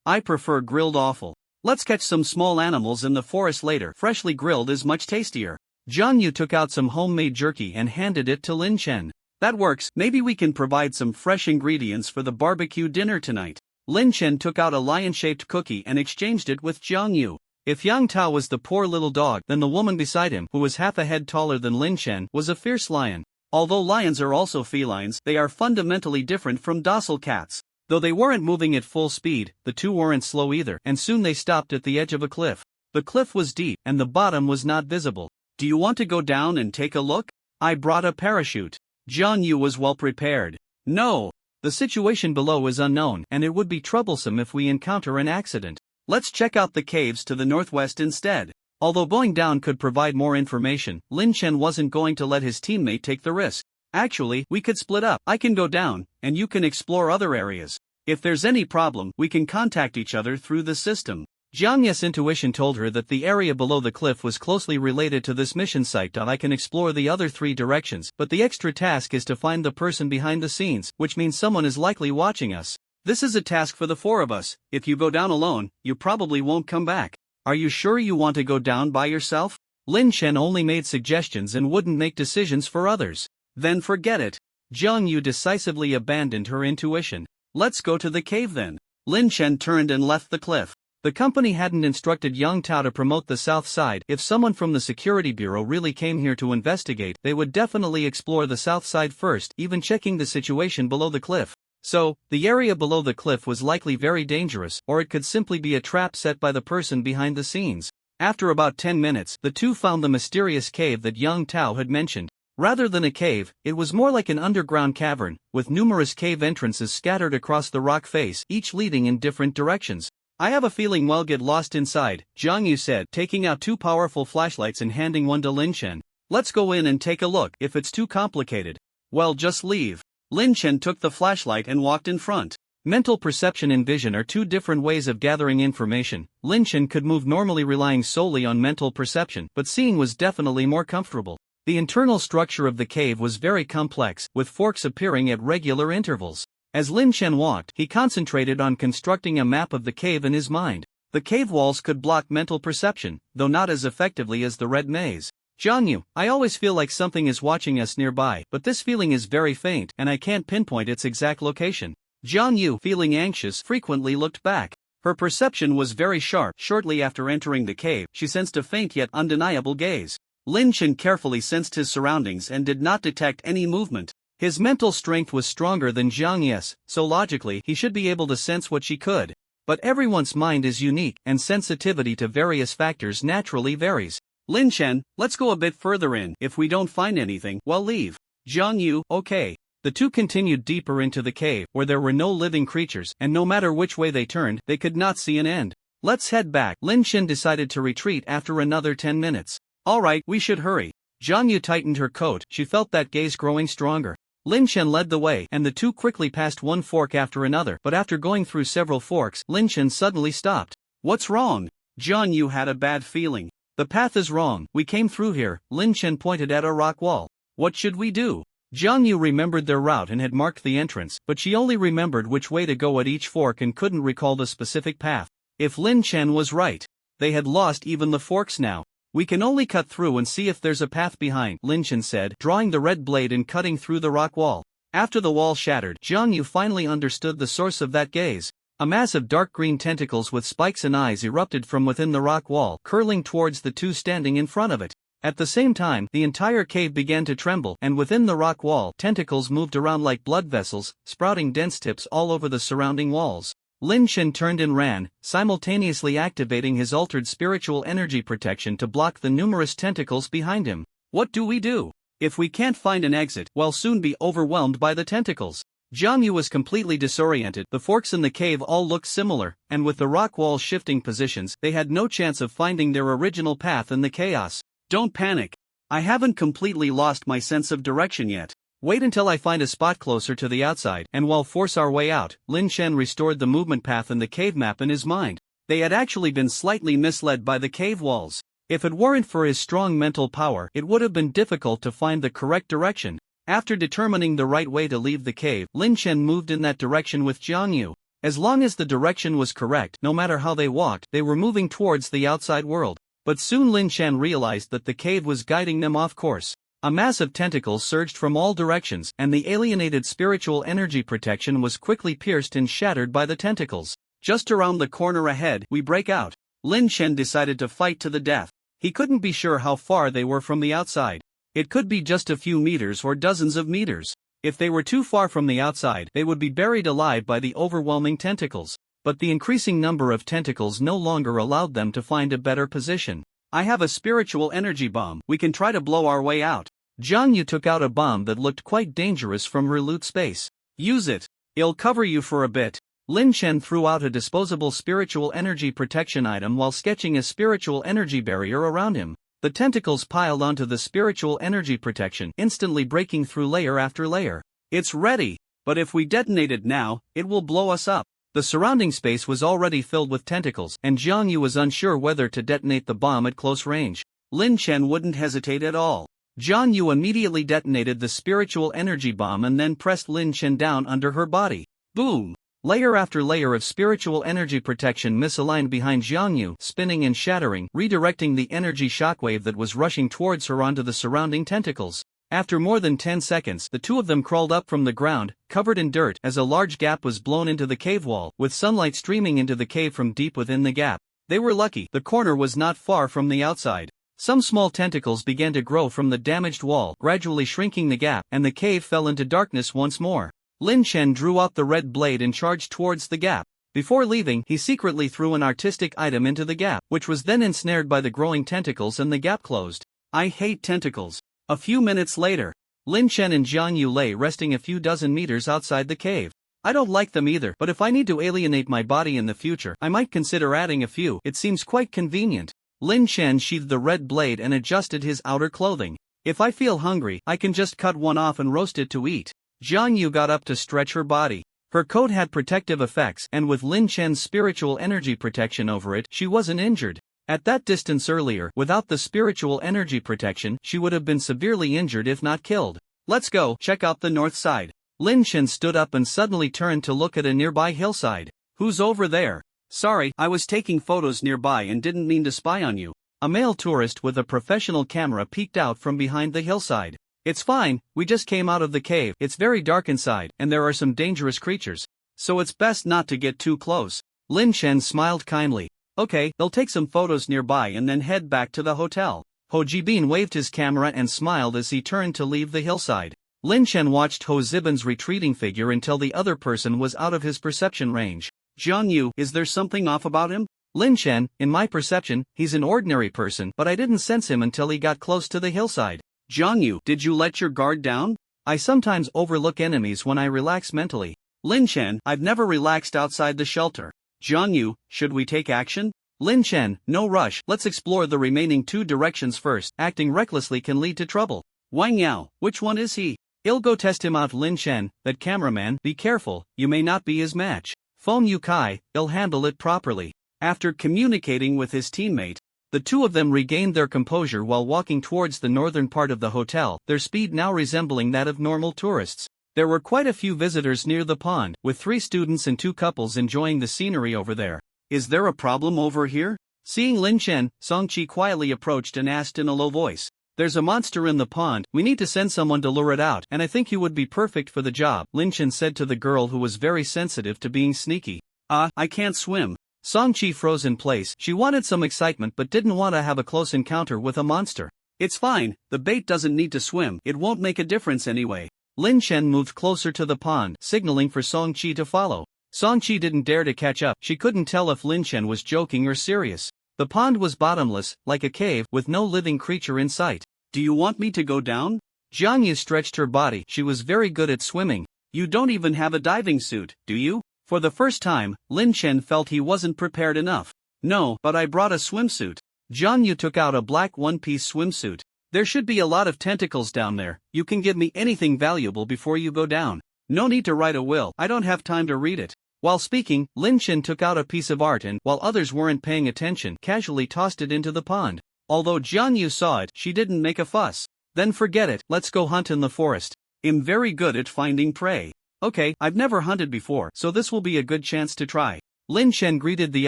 I prefer grilled offal. Let's catch some small animals in the forest later. Freshly grilled is much tastier. Jiang Yu took out some homemade jerky and handed it to Lin Chen. That works. Maybe we can provide some fresh ingredients for the barbecue dinner tonight. Lin Chen took out a lion-shaped cookie and exchanged it with Jiang Yu. If Yang Tao was the poor little dog, then the woman beside him, who was half a head taller than Lin Chen, was a fierce lion. Although lions are also felines, they are fundamentally different from docile cats. Though they weren't moving at full speed, the two weren't slow either, and soon they stopped at the edge of a cliff. The cliff was deep, and the bottom was not visible. Do you want to go down and take a look? I brought a parachute. Jiang Yu was well prepared. No. The situation below is unknown, and it would be troublesome if we encounter an accident. Let's check out the caves to the northwest instead. Although going down could provide more information, Lin Chen wasn't going to let his teammate take the risk. Actually, we could split up. I can go down, and you can explore other areas. If there's any problem, we can contact each other through the system. Jiang Ye's intuition told her that the area below the cliff was closely related to this mission site. I can explore the other three directions, but the extra task is to find the person behind the scenes, which means someone is likely watching us. This is a task for the four of us. If you go down alone, you probably won't come back. Are you sure you want to go down by yourself? Lin Chen only made suggestions and wouldn't make decisions for others. Then forget it. Jiang Yu decisively abandoned her intuition. Let's go to the cave then. Lin Chen turned and left the cliff. The company hadn't instructed Yang Tao to promote the south side. If someone from the security bureau really came here to investigate, they would definitely explore the south side first, even checking the situation below the cliff. So, the area below the cliff was likely very dangerous, or it could simply be a trap set by the person behind the scenes. After about 10 minutes, the two found the mysterious cave that Yang Tao had mentioned. Rather than a cave, it was more like an underground cavern, with numerous cave entrances scattered across the rock face, each leading in different directions. I have a feeling we'll get lost inside, Jiang Yu said, taking out two powerful flashlights and handing one to Lin Chen. Let's go in and take a look. If it's too complicated, well, just leave. Lin Chen took the flashlight and walked in front. Mental perception and vision are two different ways of gathering information. Lin Chen could move normally relying solely on mental perception, but seeing was definitely more comfortable. The internal structure of the cave was very complex, with forks appearing at regular intervals. As Lin Chen walked, he concentrated on constructing a map of the cave in his mind. The cave walls could block mental perception, though not as effectively as the red maze. Jiang Yu, I always feel like something is watching us nearby, but this feeling is very faint, and I can't pinpoint its exact location. Jiang Yu, feeling anxious, frequently looked back. Her perception was very sharp. Shortly after entering the cave, she sensed a faint yet undeniable gaze. Lin Chen carefully sensed his surroundings and did not detect any movement. His mental strength was stronger than Zhang Ye's, so logically he should be able to sense what she could. But everyone's mind is unique, and sensitivity to various factors naturally varies. Lin Chen, let's go a bit further in. If we don't find anything, well, leave. Zhang Yu, okay. The two continued deeper into the cave, where there were no living creatures, and no matter which way they turned, they could not see an end. Let's head back. Lin Chen decided to retreat after another 10 minutes. Alright, we should hurry. Zhang Yu tightened her coat, she felt that gaze growing stronger. Lin Chen led the way, and the two quickly passed one fork after another, but after going through several forks, Lin Chen suddenly stopped. What's wrong? Zhang Yu had a bad feeling. The path is wrong, we came through here. Lin Chen pointed at a rock wall. What should we do? Zhang Yu remembered their route and had marked the entrance, but she only remembered which way to go at each fork and couldn't recall the specific path. If Lin Chen was right, they had lost even the forks now. We can only cut through and see if there's a path behind, Lin Chen said, drawing the red blade and cutting through the rock wall. After the wall shattered, Zhang Yu finally understood the source of that gaze. A mass of dark green tentacles with spikes and eyes erupted from within the rock wall, curling towards the two standing in front of it. At the same time, the entire cave began to tremble, and within the rock wall, tentacles moved around like blood vessels, sprouting dense tips all over the surrounding walls. Lin Chen turned and ran, simultaneously activating his altered spiritual energy protection to block the numerous tentacles behind him. What do we do? If we can't find an exit, we'll soon be overwhelmed by the tentacles. Zhang Yu was completely disoriented. The forks in the cave all looked similar, and with the rock walls shifting positions, they had no chance of finding their original path in the chaos. Don't panic. I haven't completely lost my sense of direction yet. Wait until I find a spot closer to the outside, and we'll force our way out. Lin Chen restored the movement path in the cave map in his mind. They had actually been slightly misled by the cave walls. If it weren't for his strong mental power, it would have been difficult to find the correct direction. After determining the right way to leave the cave, Lin Chen moved in that direction with Zhang Yu. As long as the direction was correct, no matter how they walked, they were moving towards the outside world. But soon Lin Chen realized that the cave was guiding them off course. A mass of tentacles surged from all directions, and the alienated spiritual energy protection was quickly pierced and shattered by the tentacles. Just around the corner ahead, we break out. Lin Chen decided to fight to the death. He couldn't be sure how far they were from the outside. It could be just a few meters or dozens of meters. If they were too far from the outside, they would be buried alive by the overwhelming tentacles. But the increasing number of tentacles no longer allowed them to find a better position. I have a spiritual energy bomb. We can try to blow our way out. Zhang Yu took out a bomb that looked quite dangerous from reloot space. Use it. It'll cover you for a bit. Lin Chen threw out a disposable spiritual energy protection item while sketching a spiritual energy barrier around him. The tentacles piled onto the spiritual energy protection, instantly breaking through layer after layer. It's ready. But if we detonate it now, it will blow us up. The surrounding space was already filled with tentacles, and Zhang Yu was unsure whether to detonate the bomb at close range. Lin Chen wouldn't hesitate at all. Zhang Yu immediately detonated the spiritual energy bomb and then pressed Lin Chen down under her body. Boom! Layer after layer of spiritual energy protection misaligned behind Zhang Yu, spinning and shattering, redirecting the energy shockwave that was rushing towards her onto the surrounding tentacles. After more than 10 seconds, the two of them crawled up from the ground, covered in dirt, as a large gap was blown into the cave wall, with sunlight streaming into the cave from deep within the gap. They were lucky, the corner was not far from the outside. Some small tentacles began to grow from the damaged wall, gradually shrinking the gap, and the cave fell into darkness once more. Lin Chen drew out the red blade and charged towards the gap. Before leaving, he secretly threw an artistic item into the gap, which was then ensnared by the growing tentacles and the gap closed. I hate tentacles. A few minutes later, Lin Chen and Zhang Yu lay resting a few dozen meters outside the cave. I don't like them either, but if I need to alienate my body in the future, I might consider adding a few. It seems quite convenient. Lin Chen sheathed the red blade and adjusted his outer clothing. If I feel hungry, I can just cut one off and roast it to eat. Zhang Yu got up to stretch her body. Her coat had protective effects, and with Lin Chen's spiritual energy protection over it, she wasn't injured. At that distance earlier, without the spiritual energy protection, she would have been severely injured if not killed. Let's go, check out the north side. Lin Chen stood up and suddenly turned to look at a nearby hillside. Who's over there? Sorry, I was taking photos nearby and didn't mean to spy on you. A male tourist with a professional camera peeked out from behind the hillside. It's fine, we just came out of the cave. It's very dark inside, and there are some dangerous creatures. So it's best not to get too close. Lin Chen smiled kindly. Okay, they'll take some photos nearby and then head back to the hotel. Ho Jibin waved his camera and smiled as he turned to leave the hillside. Lin Chen watched Ho Zibin's retreating figure until the other person was out of his perception range. Jiang Yu, is there something off about him? Lin Chen, in my perception, he's an ordinary person, but I didn't sense him until he got close to the hillside. Jiang Yu, did you let your guard down? I sometimes overlook enemies when I relax mentally. Lin Chen, I've never relaxed outside the shelter. Jiang Yu, should we take action? Lin Chen, no rush, let's explore the remaining 2 directions first. Acting recklessly can lead to trouble. Wang Yao, which one is he? I'll go test him out. Lin Chen, that cameraman, be careful, you may not be his match. Feng Yukai, I'll handle it properly. After communicating with his teammate, the 2 of them regained their composure while walking towards the northern part of the hotel, their speed now resembling that of normal tourists. There were quite a few visitors near the pond, with 3 students and 2 couples enjoying the scenery over there. Is there a problem over here? Seeing Lin Chen, Songqi quietly approached and asked in a low voice. There's a monster in the pond, we need to send someone to lure it out, and I think you would be perfect for the job, Lin Chen said to the girl who was very sensitive to being sneaky. I can't swim. Songqi froze in place. She wanted some excitement but didn't want to have a close encounter with a monster. It's fine, the bait doesn't need to swim, it won't make a difference anyway. Lin Chen moved closer to the pond, signaling for Songqi to follow. Songqi didn't dare to catch up, she couldn't tell if Lin Chen was joking or serious. The pond was bottomless, like a cave, with no living creature in sight. Do you want me to go down? Jiang Yu stretched her body, she was very good at swimming. You don't even have a diving suit, do you? For the first time, Lin Chen felt he wasn't prepared enough. No, but I brought a swimsuit. Jiang Yu took out a black one-piece swimsuit. There should be a lot of tentacles down there, you can give me anything valuable before you go down. No need to write a will, I don't have time to read it. While speaking, Lin Chen took out a piece of art and, while others weren't paying attention, casually tossed it into the pond. Although Jiang Yu saw it, she didn't make a fuss. Then forget it, let's go hunt in the forest. I'm very good at finding prey. Okay, I've never hunted before, so this will be a good chance to try. Lin Chen greeted the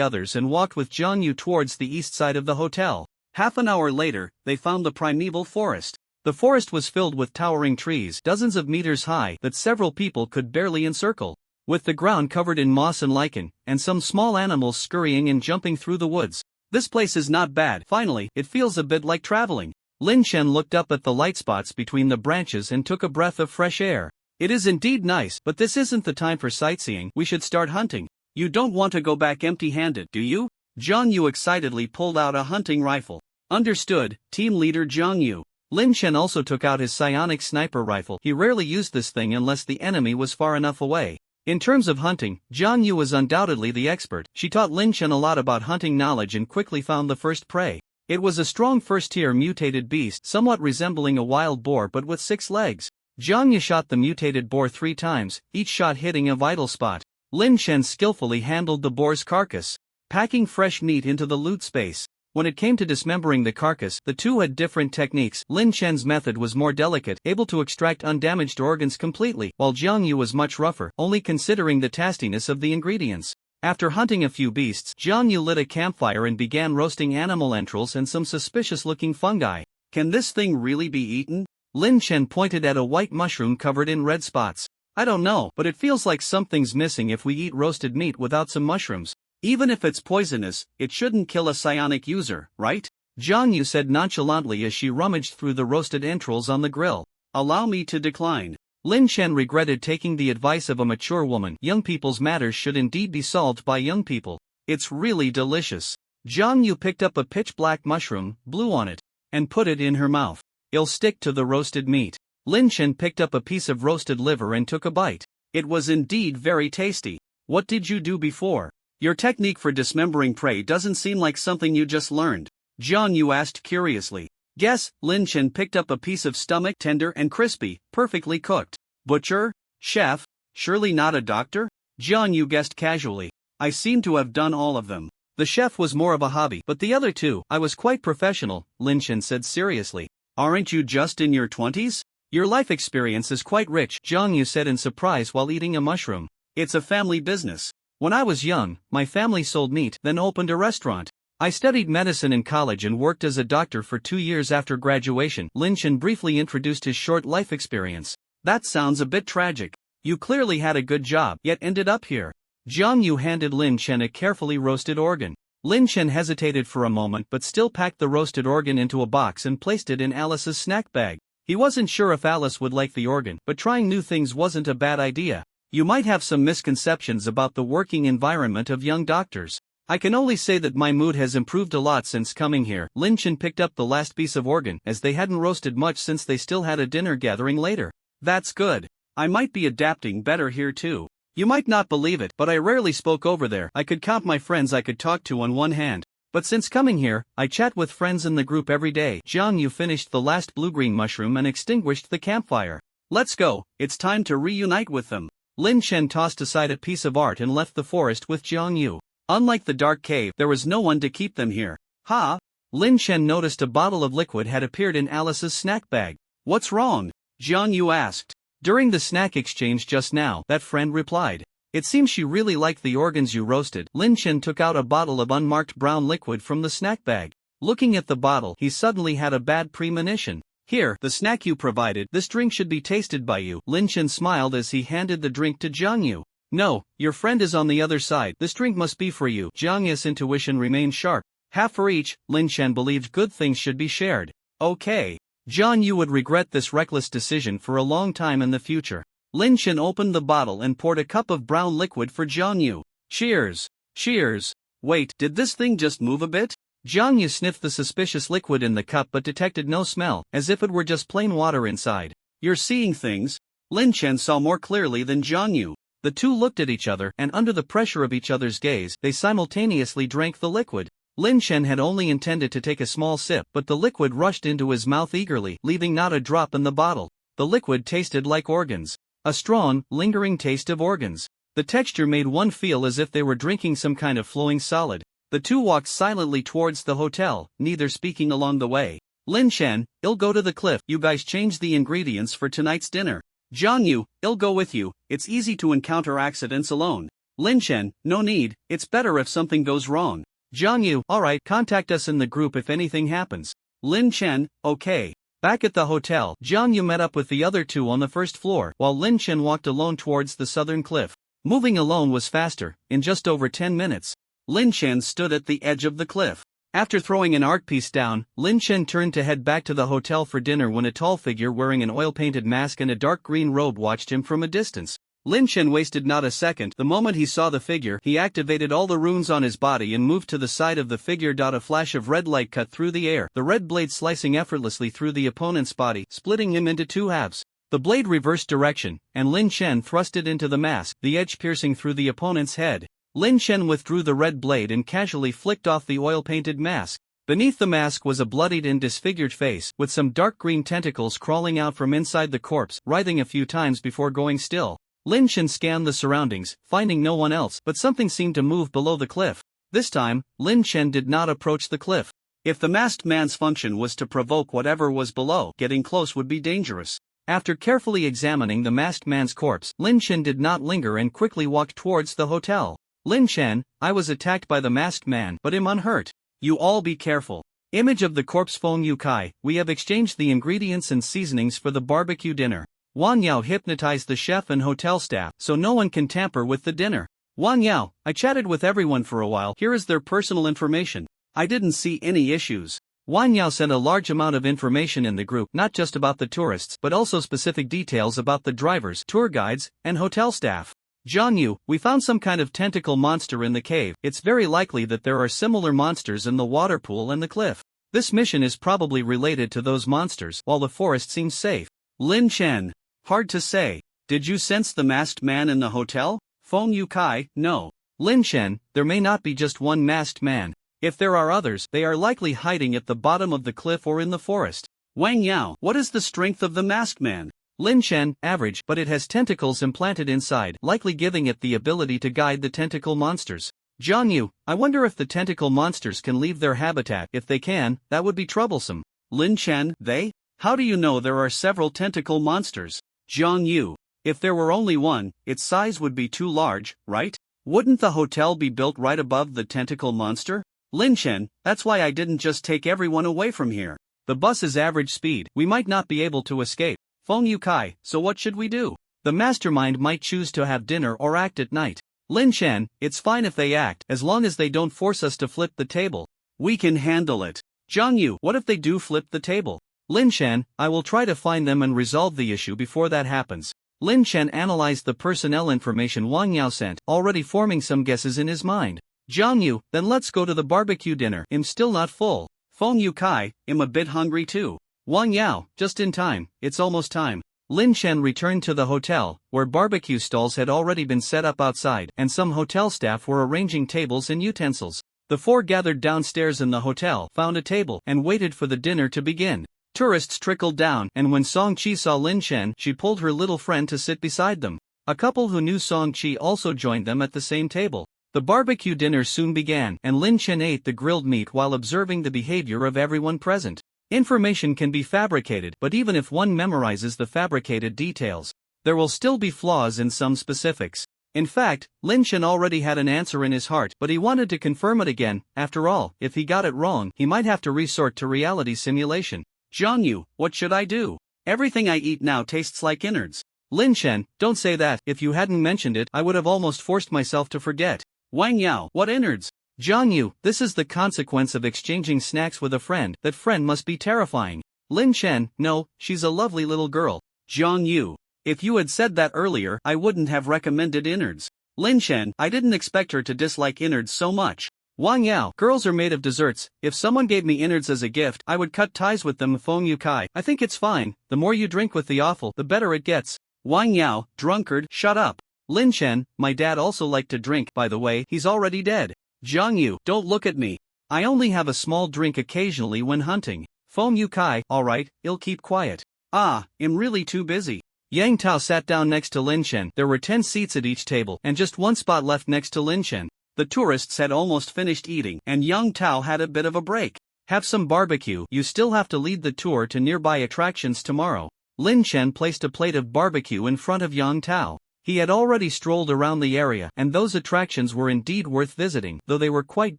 others and walked with Jiang Yu towards the east side of the hotel. Half an hour later, they found the primeval forest. The forest was filled with towering trees, dozens of meters high, that several people could barely encircle. With the ground covered in moss and lichen, and some small animals scurrying and jumping through the woods. This place is not bad. Finally, it feels a bit like traveling. Lin Chen looked up at the light spots between the branches and took a breath of fresh air. It is indeed nice, but this isn't the time for sightseeing, we should start hunting. You don't want to go back empty-handed, do you? Jiang Yu excitedly pulled out a hunting rifle. Understood, team leader Jiang Yu. Lin Chen also took out his psionic sniper rifle. He rarely used this thing unless the enemy was far enough away. In terms of hunting, Jiang Yu was undoubtedly the expert. She taught Lin Chen a lot about hunting knowledge and quickly found the first prey. It was a strong first-tier mutated beast, somewhat resembling a wild boar but with 6 legs. Jiang Yu shot the mutated boar 3 times, each shot hitting a vital spot. Lin Chen skillfully handled the boar's carcass, packing fresh meat into the loot space. When it came to dismembering the carcass, the 2 had different techniques. Lin Chen's method was more delicate, able to extract undamaged organs completely, while Jiang Yu was much rougher, only considering the tastiness of the ingredients. After hunting a few beasts, Jiang Yu lit a campfire and began roasting animal entrails and some suspicious-looking fungi. Can this thing really be eaten? Lin Chen pointed at a white mushroom covered in red spots. I don't know, but it feels like something's missing if we eat roasted meat without some mushrooms. Even if it's poisonous, it shouldn't kill a psionic user, right? Jiang Yu said nonchalantly as she rummaged through the roasted entrails on the grill. Allow me to decline. Lin Chen regretted taking the advice of a mature woman. Young people's matters should indeed be solved by young people. It's really delicious. Jiang Yu picked up a pitch-black mushroom, blew on it, and put it in her mouth. It'll stick to the roasted meat. Lin Chen picked up a piece of roasted liver and took a bite. It was indeed very tasty. What did you do before? Your technique for dismembering prey doesn't seem like something you just learned. Jiang Yu asked curiously. Guess, Lin Chen picked up a piece of stomach, tender and crispy, perfectly cooked. Butcher? Chef? Surely not a doctor? Jiang Yu guessed casually. I seem to have done all of them. The chef was more of a hobby, but the other 2, I was quite professional, Lin Chen said seriously. Aren't you just in your 20s? Your life experience is quite rich, Jiang Yu said in surprise while eating a mushroom. It's a family business. When I was young, my family sold meat, then opened a restaurant. I studied medicine in college and worked as a doctor for 2 years after graduation. Lin Chen briefly introduced his short life experience. That sounds a bit tragic. You clearly had a good job, yet ended up here. Jiang Yu handed Lin Chen a carefully roasted organ. Lin Chen hesitated for a moment but still packed the roasted organ into a box and placed it in Alice's snack bag. He wasn't sure if Alice would like the organ, but trying new things wasn't a bad idea. You might have some misconceptions about the working environment of young doctors. I can only say that my mood has improved a lot since coming here. Lin Chen picked up the last piece of organ, as they hadn't roasted much since they still had a dinner gathering later. That's good. I might be adapting better here too. You might not believe it, but I rarely spoke over there. I could count my friends I could talk to on one hand. But since coming here, I chat with friends in the group every day. Jiang Yu finished the last blue-green mushroom and extinguished the campfire. Let's go, it's time to reunite with them. Lin Chen tossed aside a piece of art and left the forest with Jiang Yu. Unlike the dark cave, there was no one to keep them here. Ha! Lin Chen noticed a bottle of liquid had appeared in Alice's snack bag. What's wrong? Jiang Yu asked. During the snack exchange just now, that friend replied. It seems she really liked the organs you roasted. Lin Chen took out a bottle of unmarked brown liquid from the snack bag. Looking at the bottle, he suddenly had a bad premonition. Here, the snack you provided, this drink should be tasted by you. Lin Chen smiled as he handed the drink to Jiang Yu. No, your friend is on the other side. This drink must be for you. Jiang Yu's intuition remained sharp. Half for each. Lin Chen believed good things should be shared. Okay. Jiang Yu would regret this reckless decision for a long time in the future. Lin Chen opened the bottle and poured a cup of brown liquid for Jiang Yu. Cheers. Cheers. Wait, did this thing just move a bit? Jiang Yu sniffed the suspicious liquid in the cup but detected no smell, as if it were just plain water inside. You're seeing things? Lin Chen saw more clearly than Jiang Yu. The two looked at each other, and under the pressure of each other's gaze, they simultaneously drank the liquid. Lin Chen had only intended to take a small sip, but the liquid rushed into his mouth eagerly, leaving not a drop in the bottle. The liquid tasted like organs. A strong, lingering taste of organs. The texture made one feel as if they were drinking some kind of flowing solid. The two walked silently towards the hotel, neither speaking along the way. Lin Chen, I'll go to the cliff. You guys change the ingredients for tonight's dinner. Jiang Yu, I'll go with you. It's easy to encounter accidents alone. Lin Chen, no need, it's better if something goes wrong. Jiang Yu, alright, contact us in the group if anything happens. Lin Chen, okay. Back at the hotel, Jiang Yu met up with the other two on the first floor, while Lin Chen walked alone towards the southern cliff. Moving alone was faster. In just over 10 minutes, Lin Chen stood at the edge of the cliff. After throwing an art piece down, Lin Chen turned to head back to the hotel for dinner when a tall figure wearing an oil-painted mask and a dark green robe watched him from a distance. Lin Chen wasted not a second. The moment he saw the figure, he activated all the runes on his body and moved to the side of the figure. A flash of red light cut through the air, the red blade slicing effortlessly through the opponent's body, splitting him into two halves. The blade reversed direction, and Lin Chen thrust it into the mask, the edge piercing through the opponent's head. Lin Chen withdrew the red blade and casually flicked off the oil-painted mask. Beneath the mask was a bloodied and disfigured face, with some dark green tentacles crawling out from inside the corpse, writhing a few times before going still. Lin Chen scanned the surroundings, finding no one else, but something seemed to move below the cliff. This time, Lin Chen did not approach the cliff. If the masked man's function was to provoke whatever was below, getting close would be dangerous. After carefully examining the masked man's corpse, Lin Chen did not linger and quickly walked towards the hotel. Lin Chen, I was attacked by the masked man, but am unhurt. You all be careful. Image of the corpse. Feng Yukai, we have exchanged the ingredients and seasonings for the barbecue dinner. Wang Yao hypnotized the chef and hotel staff, so no one can tamper with the dinner. Wang Yao, I chatted with everyone for a while. Here is their personal information. I didn't see any issues. Wang Yao sent a large amount of information in the group, not just about the tourists, but also specific details about the drivers, tour guides, and hotel staff. Jiang Yu, we found some kind of tentacle monster in the cave. It's very likely that there are similar monsters in the water pool and the cliff. This mission is probably related to those monsters, while the forest seems safe. Lin Chen. Hard to say. Did you sense the masked man in the hotel? Feng Yukai, no. Lin Chen, there may not be just one masked man. If there are others, they are likely hiding at the bottom of the cliff or in the forest. Wang Yao, what is the strength of the masked man? Lin Chen, average, but it has tentacles implanted inside, likely giving it the ability to guide the tentacle monsters. Jiang Yu, I wonder if the tentacle monsters can leave their habitat. If they can, that would be troublesome. Lin Chen, they? How do you know there are several tentacle monsters? Jiang Yu, if there were only one, its size would be too large, right? Wouldn't the hotel be built right above the tentacle monster? Lin Chen, that's why I didn't just take everyone away from here. The bus is average speed, we might not be able to escape. Feng Yukai, so what should we do? The mastermind might choose to have dinner or act at night. Lin Chen, it's fine if they act, as long as they don't force us to flip the table. We can handle it. Jiang Yu, what if they do flip the table? Lin Chen, I will try to find them and resolve the issue before that happens. Lin Chen analyzed the personnel information Wang Yao sent, already forming some guesses in his mind. Zhang Yu, then let's go to the barbecue dinner. I'm still not full. Feng Yukai, I'm a bit hungry too. Wang Yao, just in time, it's almost time. Lin Chen returned to the hotel, where barbecue stalls had already been set up outside, and some hotel staff were arranging tables and utensils. The four gathered downstairs in the hotel, found a table, and waited for the dinner to begin. Tourists trickled down, and when Song Chi saw Lin Chen, she pulled her little friend to sit beside them. A couple who knew Song Chi also joined them at the same table. The barbecue dinner soon began, and Lin Chen ate the grilled meat while observing the behavior of everyone present. Information can be fabricated, but even if one memorizes the fabricated details, there will still be flaws in some specifics. In fact, Lin Chen already had an answer in his heart, but he wanted to confirm it again. After all, if he got it wrong, he might have to resort to reality simulation. Zhang Yu, what should I do? Everything I eat now tastes like innards. Lin Chen, don't say that. If you hadn't mentioned it, I would have almost forced myself to forget. Wang Yao, what innards? Zhang Yu, this is the consequence of exchanging snacks with a friend. That friend must be terrifying. Lin Chen, no, she's a lovely little girl. Zhang Yu, if you had said that earlier, I wouldn't have recommended innards. Lin Chen, I didn't expect her to dislike innards so much. Wang Yao, girls are made of desserts. If someone gave me innards as a gift, I would cut ties with them. Feng Yukai, I think it's fine. The more you drink with the offal, the better it gets. Wang Yao, drunkard, shut up. Lin Chen, my dad also liked to drink, by the way, he's already dead. Zhang Yu, don't look at me. I only have a small drink occasionally when hunting. Feng Yukai, alright, I'll keep quiet. I'm really too busy. Yang Tao sat down next to Lin Chen. There were 10 seats at each table, and just one spot left next to Lin Chen. The tourists had almost finished eating, and Yang Tao had a bit of a break. Have some barbecue, you still have to lead the tour to nearby attractions tomorrow. Lin Chen placed a plate of barbecue in front of Yang Tao. He had already strolled around the area, and those attractions were indeed worth visiting, though they were quite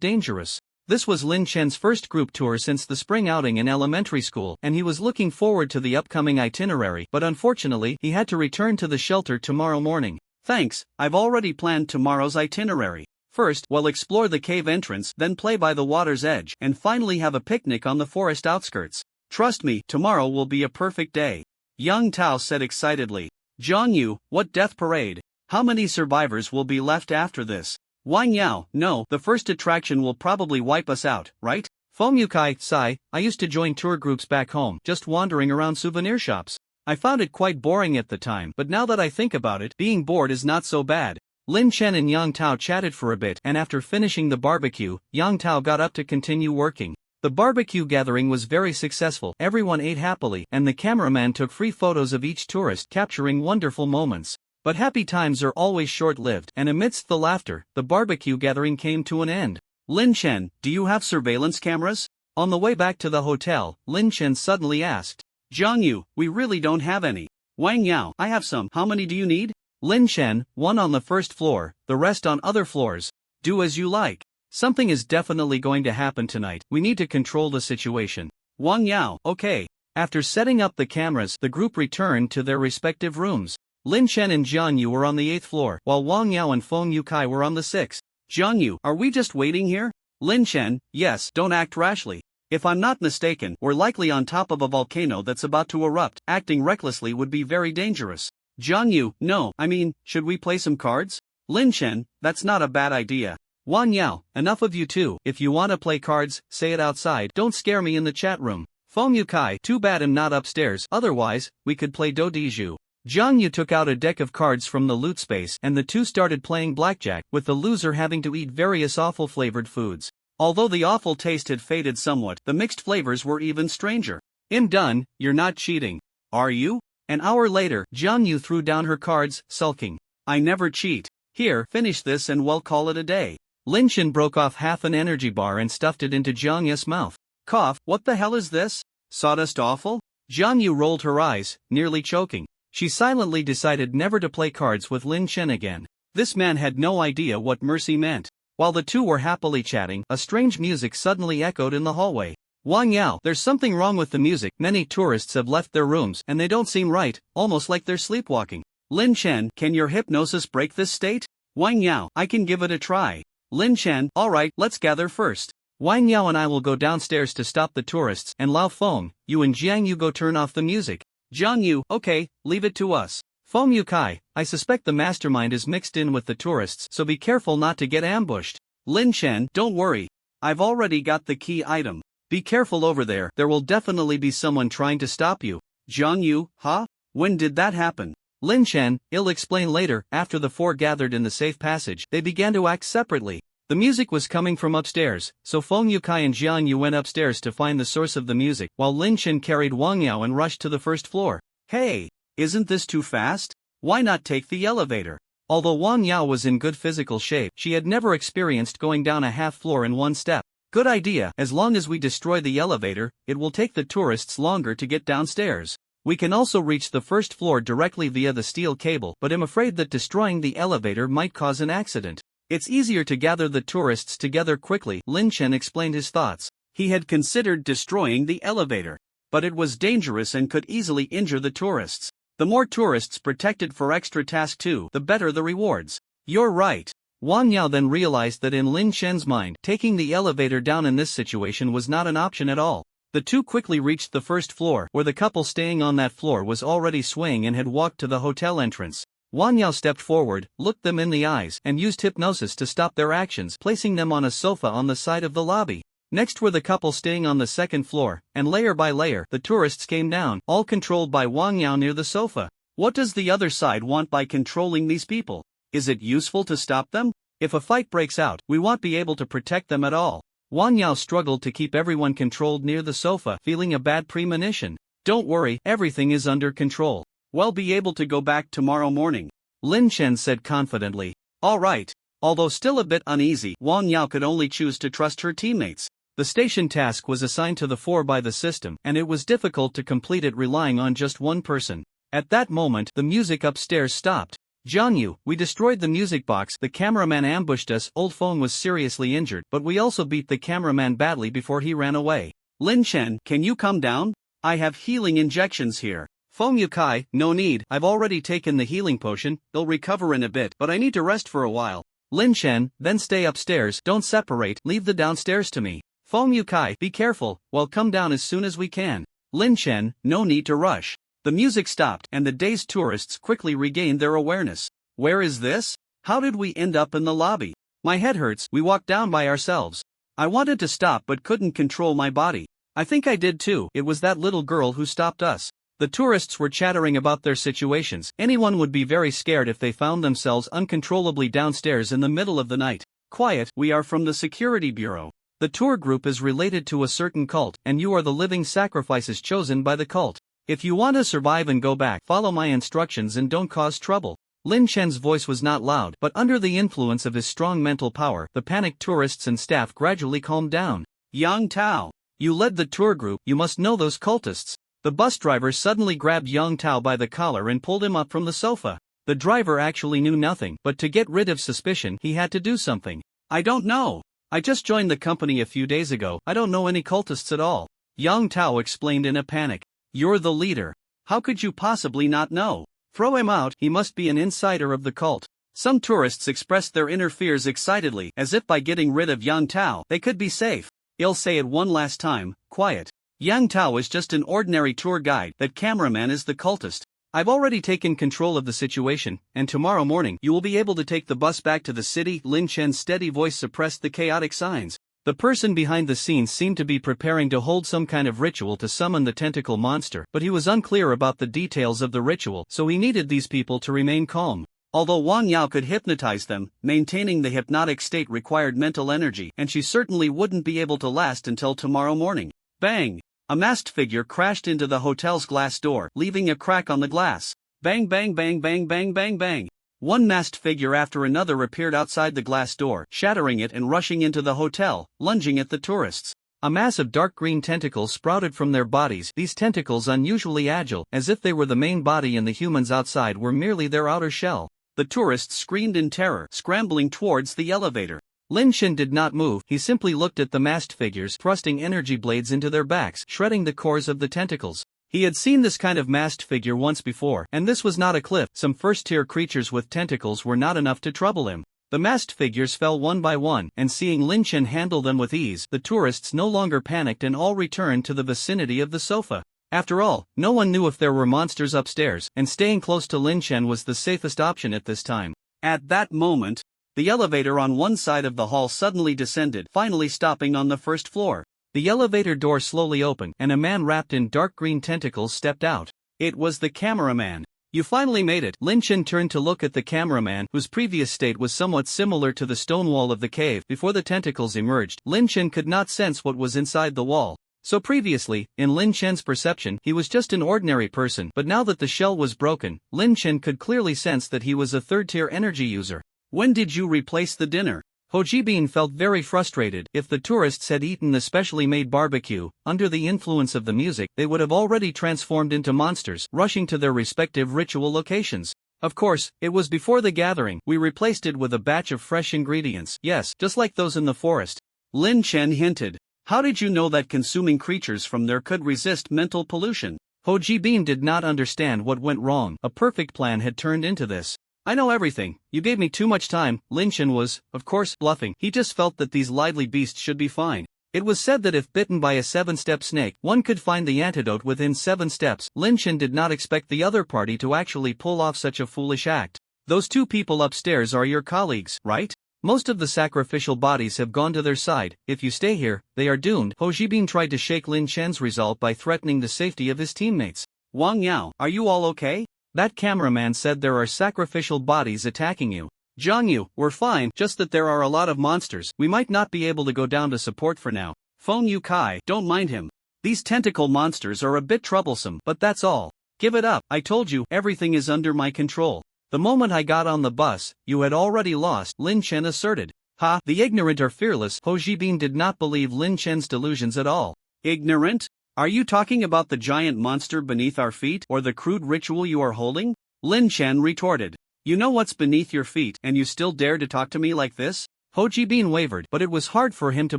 dangerous. This was Lin Chen's first group tour since the spring outing in elementary school, and he was looking forward to the upcoming itinerary, but unfortunately, he had to return to the shelter tomorrow morning. Thanks, I've already planned tomorrow's itinerary. First, we'll explore the cave entrance, then play by the water's edge, and finally have a picnic on the forest outskirts. Trust me, tomorrow will be a perfect day. Yang Tao said excitedly. Zhang Yu, what death parade? How many survivors will be left after this? Wang Yao, no, the first attraction will probably wipe us out, right? Feng Yukai, sigh, I used to join tour groups back home, just wandering around souvenir shops. I found it quite boring at the time, but now that I think about it, being bored is not so bad. Lin Chen and Yang Tao chatted for a bit, and after finishing the barbecue, Yang Tao got up to continue working. The barbecue gathering was very successful, everyone ate happily, and the cameraman took free photos of each tourist, capturing wonderful moments. But happy times are always short-lived, and amidst the laughter, the barbecue gathering came to an end. Lin Chen, do you have surveillance cameras? On the way back to the hotel, Lin Chen suddenly asked. Zhang Yu, we really don't have any. Wang Yao, I have some, how many do you need? Lin Chen, one on the first floor, the rest on other floors. Do as you like. Something is definitely going to happen tonight, we need to control the situation. Wang Yao, okay. After setting up the cameras, the group returned to their respective rooms. Lin Chen and Zhang Yu were on the 8th floor, while Wang Yao and Feng Yukai were on the 6th. Zhang Yu, are we just waiting here? Lin Chen, yes, don't act rashly. If I'm not mistaken, we're likely on top of a volcano that's about to erupt. Acting recklessly would be very dangerous. Zhang Yu, no, I mean, should we play some cards? Lin Chen, that's not a bad idea. Wang Yao, enough of you two. If you want to play cards, say it outside. Don't scare me in the chat room. Feng Yukai, too bad I'm not upstairs. Otherwise, we could play Do Diju. Zhang Yu took out a deck of cards from the loot space, and the two started playing blackjack, with the loser having to eat various awful flavored foods. Although the awful taste had faded somewhat, the mixed flavors were even stranger. I'm done, you're not cheating. Are you? An hour later, Zhang Yu threw down her cards, sulking. I never cheat. Here, finish this and we'll call it a day. Lin Chen broke off half an energy bar and stuffed it into Zhang Yu's mouth. Cough, what the hell is this? Sawdust awful? Zhang Yu rolled her eyes, nearly choking. She silently decided never to play cards with Lin Chen again. This man had no idea what mercy meant. While the two were happily chatting, a strange music suddenly echoed in the hallway. Wang Yao, there's something wrong with the music. Many tourists have left their rooms, and they don't seem right, almost like they're sleepwalking. Lin Chen, can your hypnosis break this state? Wang Yao, I can give it a try. Lin Chen, alright, let's gather first. Wang Yao and I will go downstairs to stop the tourists, and Lao Feng, you and Jiang Yu go turn off the music. Jiang Yu, okay, leave it to us. Feng Yukai, I suspect the mastermind is mixed in with the tourists, so be careful not to get ambushed. Lin Chen, don't worry. I've already got the key item. Be careful over there will definitely be someone trying to stop you. Jiang Yu, huh? When did that happen? Lin Chen, I'll explain later. After the four gathered in the safe passage, they began to act separately. The music was coming from upstairs, so Feng Yukai and Jiang Yu went upstairs to find the source of the music, while Lin Chen carried Wang Yao and rushed to the first floor. Hey, isn't this too fast? Why not take the elevator? Although Wang Yao was in good physical shape, she had never experienced going down a half floor in one step. Good idea, as long as we destroy the elevator, it will take the tourists longer to get downstairs. We can also reach the first floor directly via the steel cable, but I'm afraid that destroying the elevator might cause an accident. It's easier to gather the tourists together quickly. Lin Chen explained his thoughts. He had considered destroying the elevator, but it was dangerous and could easily injure the tourists. The more tourists protected for extra task 2, the better the rewards. You're right. Wang Yao then realized that in Lin Chen's mind, taking the elevator down in this situation was not an option at all. The two quickly reached the first floor, where the couple staying on that floor was already swaying and had walked to the hotel entrance. Wang Yao stepped forward, looked them in the eyes, and used hypnosis to stop their actions, placing them on a sofa on the side of the lobby. Next were the couple staying on the second floor, and layer by layer, the tourists came down, all controlled by Wang Yao near the sofa. What does the other side want by controlling these people? Is it useful to stop them? If a fight breaks out, we won't be able to protect them at all. Wang Yao struggled to keep everyone controlled near the sofa, feeling a bad premonition. Don't worry, everything is under control. We'll be able to go back tomorrow morning, Lin Chen said confidently. All right. Although still a bit uneasy, Wang Yao could only choose to trust her teammates. The station task was assigned to the four by the system, and it was difficult to complete it relying on just one person. At that moment, the music upstairs stopped. Jiang Yu, we destroyed the music box. The cameraman ambushed us. Old Feng was seriously injured, but we also beat the cameraman badly before he ran away. Lin Chen, can you come down? I have healing injections here. Feng Yukai, no need. I've already taken the healing potion. They'll recover in a bit, but I need to rest for a while. Lin Chen, then stay upstairs. Don't separate. Leave the downstairs to me. Feng Yukai, be careful. We'll come down as soon as we can. Lin Chen, no need to rush. The music stopped, and the dazed tourists quickly regained their awareness. Where is this? How did we end up in the lobby? My head hurts. We walked down by ourselves. I wanted to stop but couldn't control my body. I think I did too. It was that little girl who stopped us. The tourists were chattering about their situations. Anyone would be very scared if they found themselves uncontrollably downstairs in the middle of the night. Quiet, we are from the security bureau. The tour group is related to a certain cult, and you are the living sacrifices chosen by the cult. If you want to survive and go back, follow my instructions and don't cause trouble. Lin Chen's voice was not loud, but under the influence of his strong mental power, the panicked tourists and staff gradually calmed down. Yang Tao, you led the tour group, you must know those cultists. The bus driver suddenly grabbed Yang Tao by the collar and pulled him up from the sofa. The driver actually knew nothing, but to get rid of suspicion, he had to do something. I don't know. I just joined the company a few days ago. I don't know any cultists at all. Yang Tao explained in a panic. You're the leader. How could you possibly not know? Throw him out, he must be an insider of the cult. Some tourists expressed their inner fears excitedly, as if by getting rid of Yang Tao, they could be safe. I'll say it one last time, quiet. Yang Tao is just an ordinary tour guide, that cameraman is the cultist. I've already taken control of the situation, and tomorrow morning you will be able to take the bus back to the city. Lin Chen's steady voice suppressed the chaotic signs. The person behind the scenes seemed to be preparing to hold some kind of ritual to summon the tentacle monster, but he was unclear about the details of the ritual, so he needed these people to remain calm. Although Wang Yao could hypnotize them, maintaining the hypnotic state required mental energy, and she certainly wouldn't be able to last until tomorrow morning. Bang! A masked figure crashed into the hotel's glass door, leaving a crack on the glass. Bang bang bang bang bang bang bang. One masked figure after another appeared outside the glass door, shattering it and rushing into the hotel, lunging at the tourists. A mass of dark green tentacles sprouted from their bodies, these tentacles unusually agile, as if they were the main body and the humans outside were merely their outer shell. The tourists screamed in terror, scrambling towards the elevator. Lin Chen did not move, he simply looked at the masked figures, thrusting energy blades into their backs, shredding the cores of the tentacles. He had seen this kind of masked figure once before, and this was not a cliff. Some first-tier creatures with tentacles were not enough to trouble him. The masked figures fell one by one, and seeing Lin Chen handle them with ease, the tourists no longer panicked and all returned to the vicinity of the sofa. After all, no one knew if there were monsters upstairs, and staying close to Lin Chen was the safest option at this time. At that moment, the elevator on one side of the hall suddenly descended, finally stopping on the first floor. The elevator door slowly opened, and a man wrapped in dark green tentacles stepped out. It was the cameraman. You finally made it. Lin Chen turned to look at the cameraman, whose previous state was somewhat similar to the stone wall of the cave. Before the tentacles emerged, Lin Chen could not sense what was inside the wall. So previously, in Lin Chen's perception, he was just an ordinary person, but now that the shell was broken, Lin Chen could clearly sense that he was a third-tier energy user. When did you replace the dinner? Ho Jibin felt very frustrated. If the tourists had eaten the specially made barbecue, under the influence of the music, they would have already transformed into monsters, rushing to their respective ritual locations. Of course, it was before the gathering. We replaced it with a batch of fresh ingredients. Yes, just like those in the forest. Lin Chen hinted. How did you know that consuming creatures from there could resist mental pollution? Ho Jibin did not understand what went wrong. A perfect plan had turned into this. I know everything. You gave me too much time. Lin Chen was, of course, bluffing. He just felt that these lively beasts should be fine. It was said that if bitten by a 7-step snake, one could find the antidote within 7 steps. Lin Chen did not expect the other party to actually pull off such a foolish act. Those 2 people upstairs are your colleagues, right? Most of the sacrificial bodies have gone to their side. If you stay here, they are doomed. Ho Jibin tried to shake Lin Chen's resolve by threatening the safety of his teammates. Wang Yao, are you all okay? That cameraman said there are sacrificial bodies attacking you. Zhang Yu, we're fine, just that there are a lot of monsters. We might not be able to go down to support for now. Feng Yu Kai, don't mind him. These tentacle monsters are a bit troublesome, but that's all. Give it up. I told you, everything is under my control. The moment I got on the bus, you had already lost, Lin Chen asserted. Ha, the ignorant are fearless. Ho Jibin did not believe Lin Chen's delusions at all. Ignorant? Are you talking about the giant monster beneath our feet, or the crude ritual you are holding? Lin Chen retorted. You know what's beneath your feet, and you still dare to talk to me like this? Ho Jibin wavered, but it was hard for him to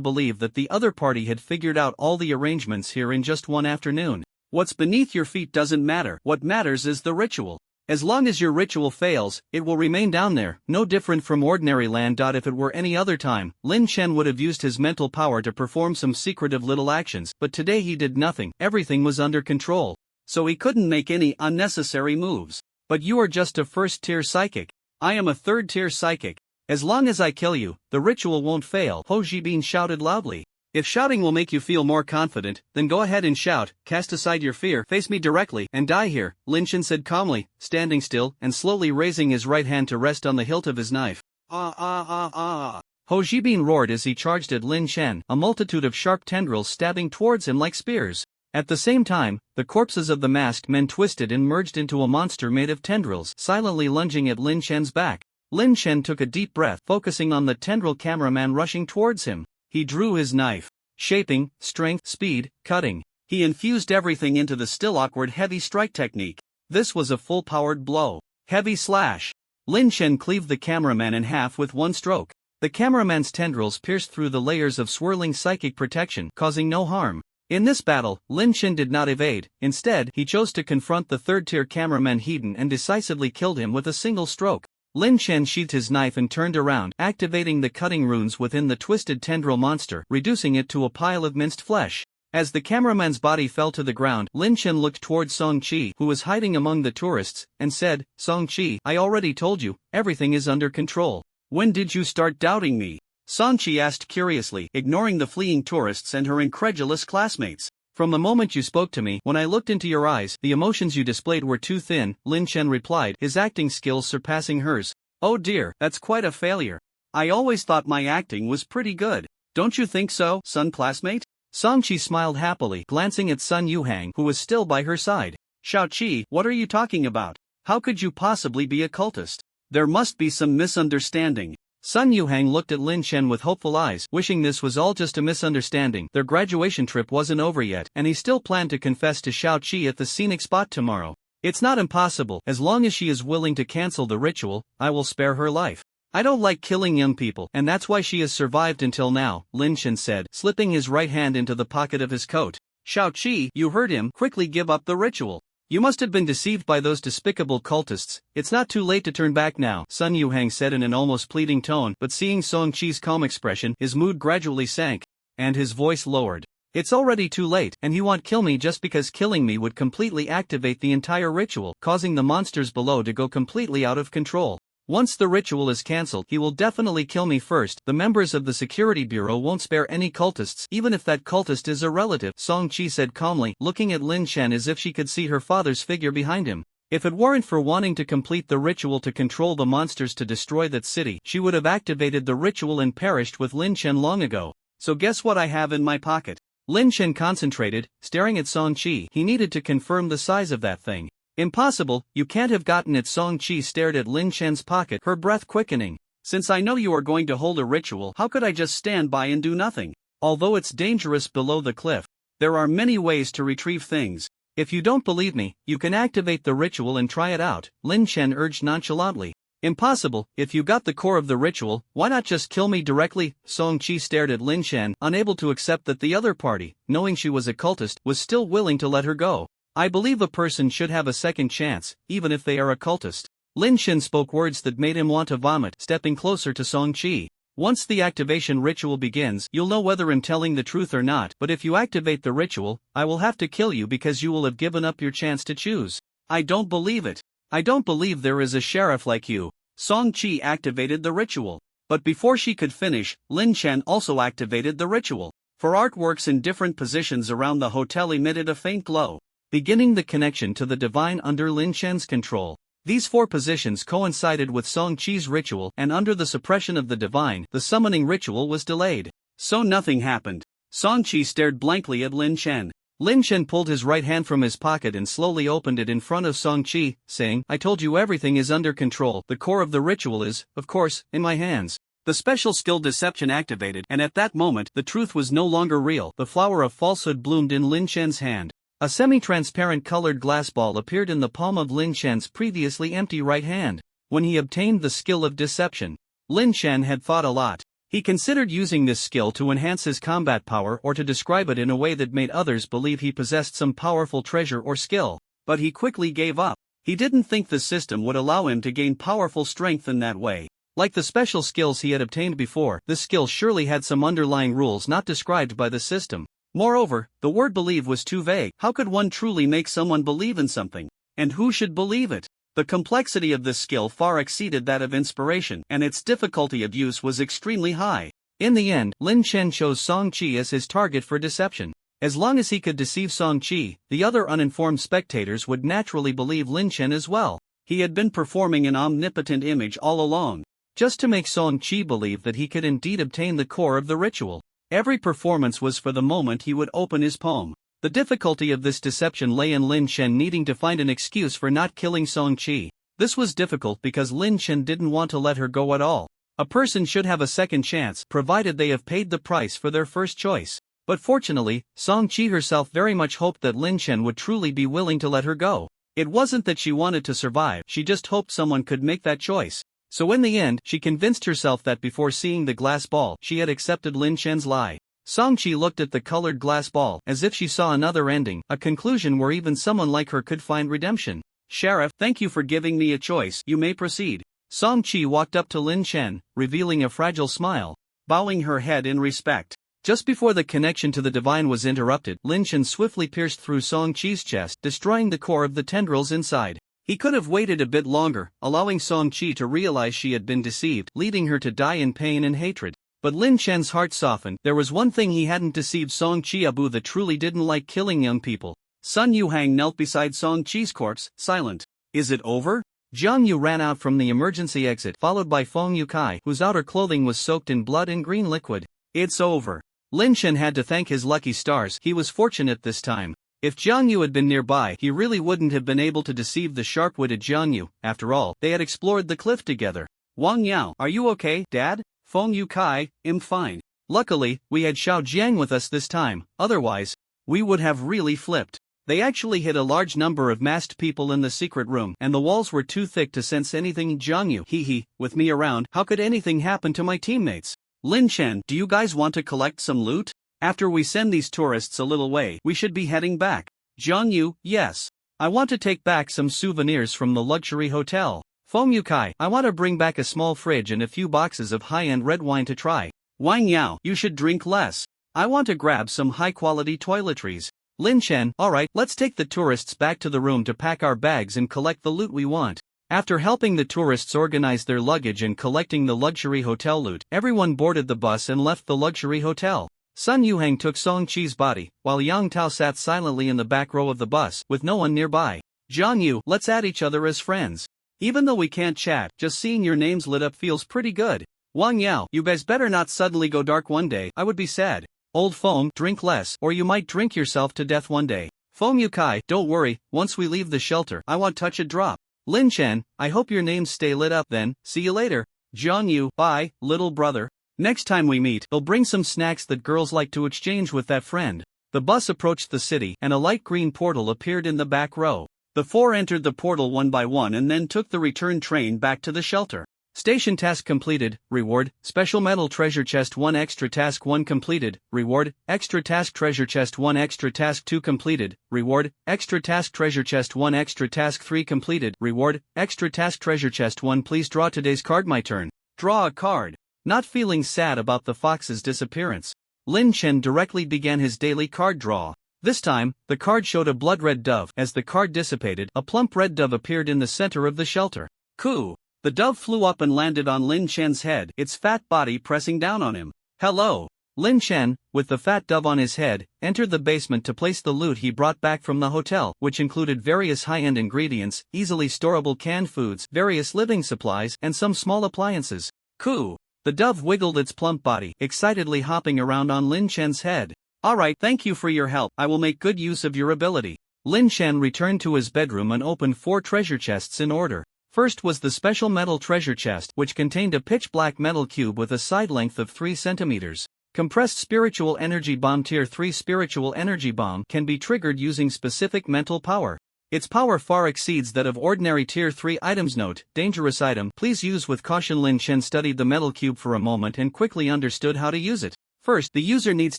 believe that the other party had figured out all the arrangements here in just one afternoon. What's beneath your feet doesn't matter. What matters is the ritual. As long as your ritual fails, it will remain down there, no different from ordinary land. If it were any other time, Lin Chen would have used his mental power to perform some secretive little actions, but today he did nothing. Everything was under control. So he couldn't make any unnecessary moves. But you are just a first-tier psychic. I am a third-tier psychic. As long as I kill you, the ritual won't fail, Ho Jibin shouted loudly. If shouting will make you feel more confident, then go ahead and shout, cast aside your fear, face me directly, and die here, Lin Chen said calmly, standing still, and slowly raising his right hand to rest on the hilt of his knife. Ho Jibin roared as he charged at Lin Chen, a multitude of sharp tendrils stabbing towards him like spears. At the same time, the corpses of the masked men twisted and merged into a monster made of tendrils, silently lunging at Lin Chen's back. Lin Chen took a deep breath, focusing on the tendril cameraman rushing towards him. He drew his knife. Shaping, strength, speed, cutting. He infused everything into the still awkward heavy strike technique. This was a full-powered blow. Heavy slash. Lin Chen cleaved the cameraman in half with one stroke. The cameraman's tendrils pierced through the layers of swirling psychic protection, causing no harm. In this battle, Lin Chen did not evade. Instead, he chose to confront the third-tier cameraman Hedon and decisively killed him with a single stroke. Lin Chen sheathed his knife and turned around, activating the cutting runes within the twisted tendril monster, reducing it to a pile of minced flesh. As the cameraman's body fell to the ground, Lin Chen looked toward Song Qi, who was hiding among the tourists, and said, Song Qi, I already told you, everything is under control. When did you start doubting me? Song Qi asked curiously, ignoring the fleeing tourists and her incredulous classmates. From the moment you spoke to me, when I looked into your eyes, the emotions you displayed were too thin, Lin Chen replied, his acting skills surpassing hers. Oh dear, that's quite a failure. I always thought my acting was pretty good. Don't you think so, Sun classmate? Song Qi smiled happily, glancing at Sun Yuhang, who was still by her side. Shao Qi, what are you talking about? How could you possibly be a cultist? There must be some misunderstanding. Sun Yuhang looked at Lin Chen with hopeful eyes, wishing this was all just a misunderstanding. Their graduation trip wasn't over yet, and he still planned to confess to Shao Qi at the scenic spot tomorrow. It's not impossible. As long as she is willing to cancel the ritual, I will spare her life. I don't like killing young people, and that's why she has survived until now, Lin Chen said, slipping his right hand into the pocket of his coat. Shao Qi, you heard him, quickly give up the ritual. You must have been deceived by those despicable cultists. It's not too late to turn back now, Sun Yuhang said in an almost pleading tone, but seeing Song Chi's calm expression, his mood gradually sank, and his voice lowered. It's already too late, and he won't kill me just because killing me would completely activate the entire ritual, causing the monsters below to go completely out of control. Once the ritual is cancelled, he will definitely kill me first. The members of the security bureau won't spare any cultists, even if that cultist is a relative, Song Chi said calmly, looking at Lin Shen as if she could see her father's figure behind him. If it weren't for wanting to complete the ritual to control the monsters to destroy that city, she would have activated the ritual and perished with Lin Shen long ago. So guess what I have in my pocket? Lin Shen concentrated, staring at Song Chi. He needed to confirm the size of that thing. Impossible, you can't have gotten it. Song Chi stared at Lin Shen's pocket, her breath quickening. Since I know you are going to hold a ritual, how could I just stand by and do nothing? Although it's dangerous below the cliff, there are many ways to retrieve things. If you don't believe me, you can activate the ritual and try it out, Lin Shen urged nonchalantly. Impossible, if you got the core of the ritual, why not just kill me directly? Song Chi stared at Lin Shen, unable to accept that the other party, knowing she was a cultist, was still willing to let her go. I believe a person should have a second chance, even if they are a cultist. Lin Shen spoke words that made him want to vomit, stepping closer to Song Chi. Once the activation ritual begins, you'll know whether I'm telling the truth or not, but if you activate the ritual, I will have to kill you because you will have given up your chance to choose. I don't believe it. I don't believe there is a sheriff like you. Song Chi activated the ritual. But before she could finish, Lin Shen also activated the ritual. For artworks in different positions around the hotel emitted a faint glow, beginning the connection to the divine under Lin Shen's control. These 4 positions coincided with Song Chi's ritual, and under the suppression of the divine, the summoning ritual was delayed. So nothing happened. Song Chi stared blankly at Lin Shen. Lin Shen pulled his right hand from his pocket and slowly opened it in front of Song Chi, saying, I told you everything is under control. The core of the ritual is, of course, in my hands. The special skill deception activated, and at that moment, the truth was no longer real. The flower of falsehood bloomed in Lin Shen's hand. A semi-transparent colored glass ball appeared in the palm of Lin Shen's previously empty right hand. When he obtained the skill of deception, Lin Shen had thought a lot. He considered using this skill to enhance his combat power or to describe it in a way that made others believe he possessed some powerful treasure or skill. But he quickly gave up. He didn't think the system would allow him to gain powerful strength in that way. Like the special skills he had obtained before, this skill surely had some underlying rules not described by the system. Moreover, the word believe was too vague. How could one truly make someone believe in something? And who should believe it? The complexity of this skill far exceeded that of inspiration, and its difficulty of use was extremely high. In the end, Lin Shen chose Song Chi as his target for deception. As long as he could deceive Song Chi, the other uninformed spectators would naturally believe Lin Shen as well. He had been performing an omnipotent image all along, just to make Song Chi believe that he could indeed obtain the core of the ritual. Every performance was for the moment he would open his palm. The difficulty of this deception lay in Lin Shen needing to find an excuse for not killing Song Chi. This was difficult because Lin Shen didn't want to let her go at all. A person should have a second chance, provided they have paid the price for their first choice. But fortunately, Song Chi herself very much hoped that Lin Shen would truly be willing to let her go. It wasn't that she wanted to survive, she just hoped someone could make that choice. So in the end, she convinced herself that before seeing the glass ball, she had accepted Lin Shen's lie. Song Chi looked at the colored glass ball, as if she saw another ending, a conclusion where even someone like her could find redemption. Sheriff, thank you for giving me a choice, you may proceed. Song Chi walked up to Lin Shen, revealing a fragile smile, bowing her head in respect. Just before the connection to the divine was interrupted, Lin Shen swiftly pierced through Song Chi's chest, destroying the core of the tendrils inside. He could have waited a bit longer, allowing Song Chi to realize she had been deceived, leading her to die in pain and hatred. But Lin Shen's heart softened. There was one thing he hadn't deceived Song Chi Abu that truly didn't like killing young people. Sun Yuhang knelt beside Song Chi's corpse, silent. Is it over? Jiang Yu ran out from the emergency exit, followed by Feng Yukai, whose outer clothing was soaked in blood and green liquid. It's over. Lin Shen had to thank his lucky stars. He was fortunate this time. If Jiang Yu had been nearby, he really wouldn't have been able to deceive the sharp-witted Jiang Yu. After all, they had explored the cliff together. Wang Yao, are you okay, Dad? Feng Yukai, I'm fine. Luckily, we had Xiao Jiang with us this time, otherwise, we would have really flipped. They actually hid a large number of masked people in the secret room, and the walls were too thick to sense anything. Jiang Yu, hee, with me around, how could anything happen to my teammates? Lin Shen, do you guys want to collect some loot? After we send these tourists a little way, we should be heading back. Jiang Yu, yes. I want to take back some souvenirs from the luxury hotel. Feng Yukai, I want to bring back a small fridge and a few boxes of high-end red wine to try. Wang Yao, you should drink less. I want to grab some high-quality toiletries. Lin Chen, alright, let's take the tourists back to the room to pack our bags and collect the loot we want. After helping the tourists organize their luggage and collecting the luxury hotel loot, everyone boarded the bus and left the luxury hotel. Sun Yuhang took Song Chi's body, while Yang Tao sat silently in the back row of the bus, with no one nearby. Jiang Yu, let's add each other as friends. Even though we can't chat, just seeing your names lit up feels pretty good. Wang Yao, you guys better not suddenly go dark one day, I would be sad. Old Feng, drink less, or you might drink yourself to death one day. Feng Yukai, don't worry, once we leave the shelter, I won't touch a drop. Lin Chen, I hope your names stay lit up then, see you later. Jiang Yu, bye, little brother. Next time we meet, they'll bring some snacks that girls like to exchange with that friend. The bus approached the city, and a light green portal appeared in the back row. The four entered the portal one by one and then took the return train back to the shelter. Station task completed, reward, special metal treasure chest 1 extra task 1 completed, reward, extra task treasure chest 1 extra task 2 completed, reward, extra task treasure chest 1 extra task 3 completed, reward, extra task treasure chest 1 please draw today's card my turn. Draw a card. Not feeling sad about the fox's disappearance, Lin Chen directly began his daily card draw. This time, the card showed a blood-red dove. As the card dissipated, a plump red dove appeared in the center of the shelter. Coo! The dove flew up and landed on Lin Chen's head, its fat body pressing down on him. Hello! Lin Chen, with the fat dove on his head, entered the basement to place the loot he brought back from the hotel, which included various high-end ingredients, easily storable canned foods, various living supplies, and some small appliances. Coo! The dove wiggled its plump body, excitedly hopping around on Lin Chen's head. Alright, thank you for your help, I will make good use of your ability. Lin Chen returned to his bedroom and opened 4 treasure chests in order. First was the special metal treasure chest, which contained a pitch-black metal cube with a side length of 3 centimeters. Compressed spiritual energy bomb tier 3 spiritual energy bomb can be triggered using specific mental power. Its power far exceeds that of ordinary tier 3 items. Note, dangerous item, please use with caution. Lin Chen studied the metal cube for a moment and quickly understood how to use it. First, the user needs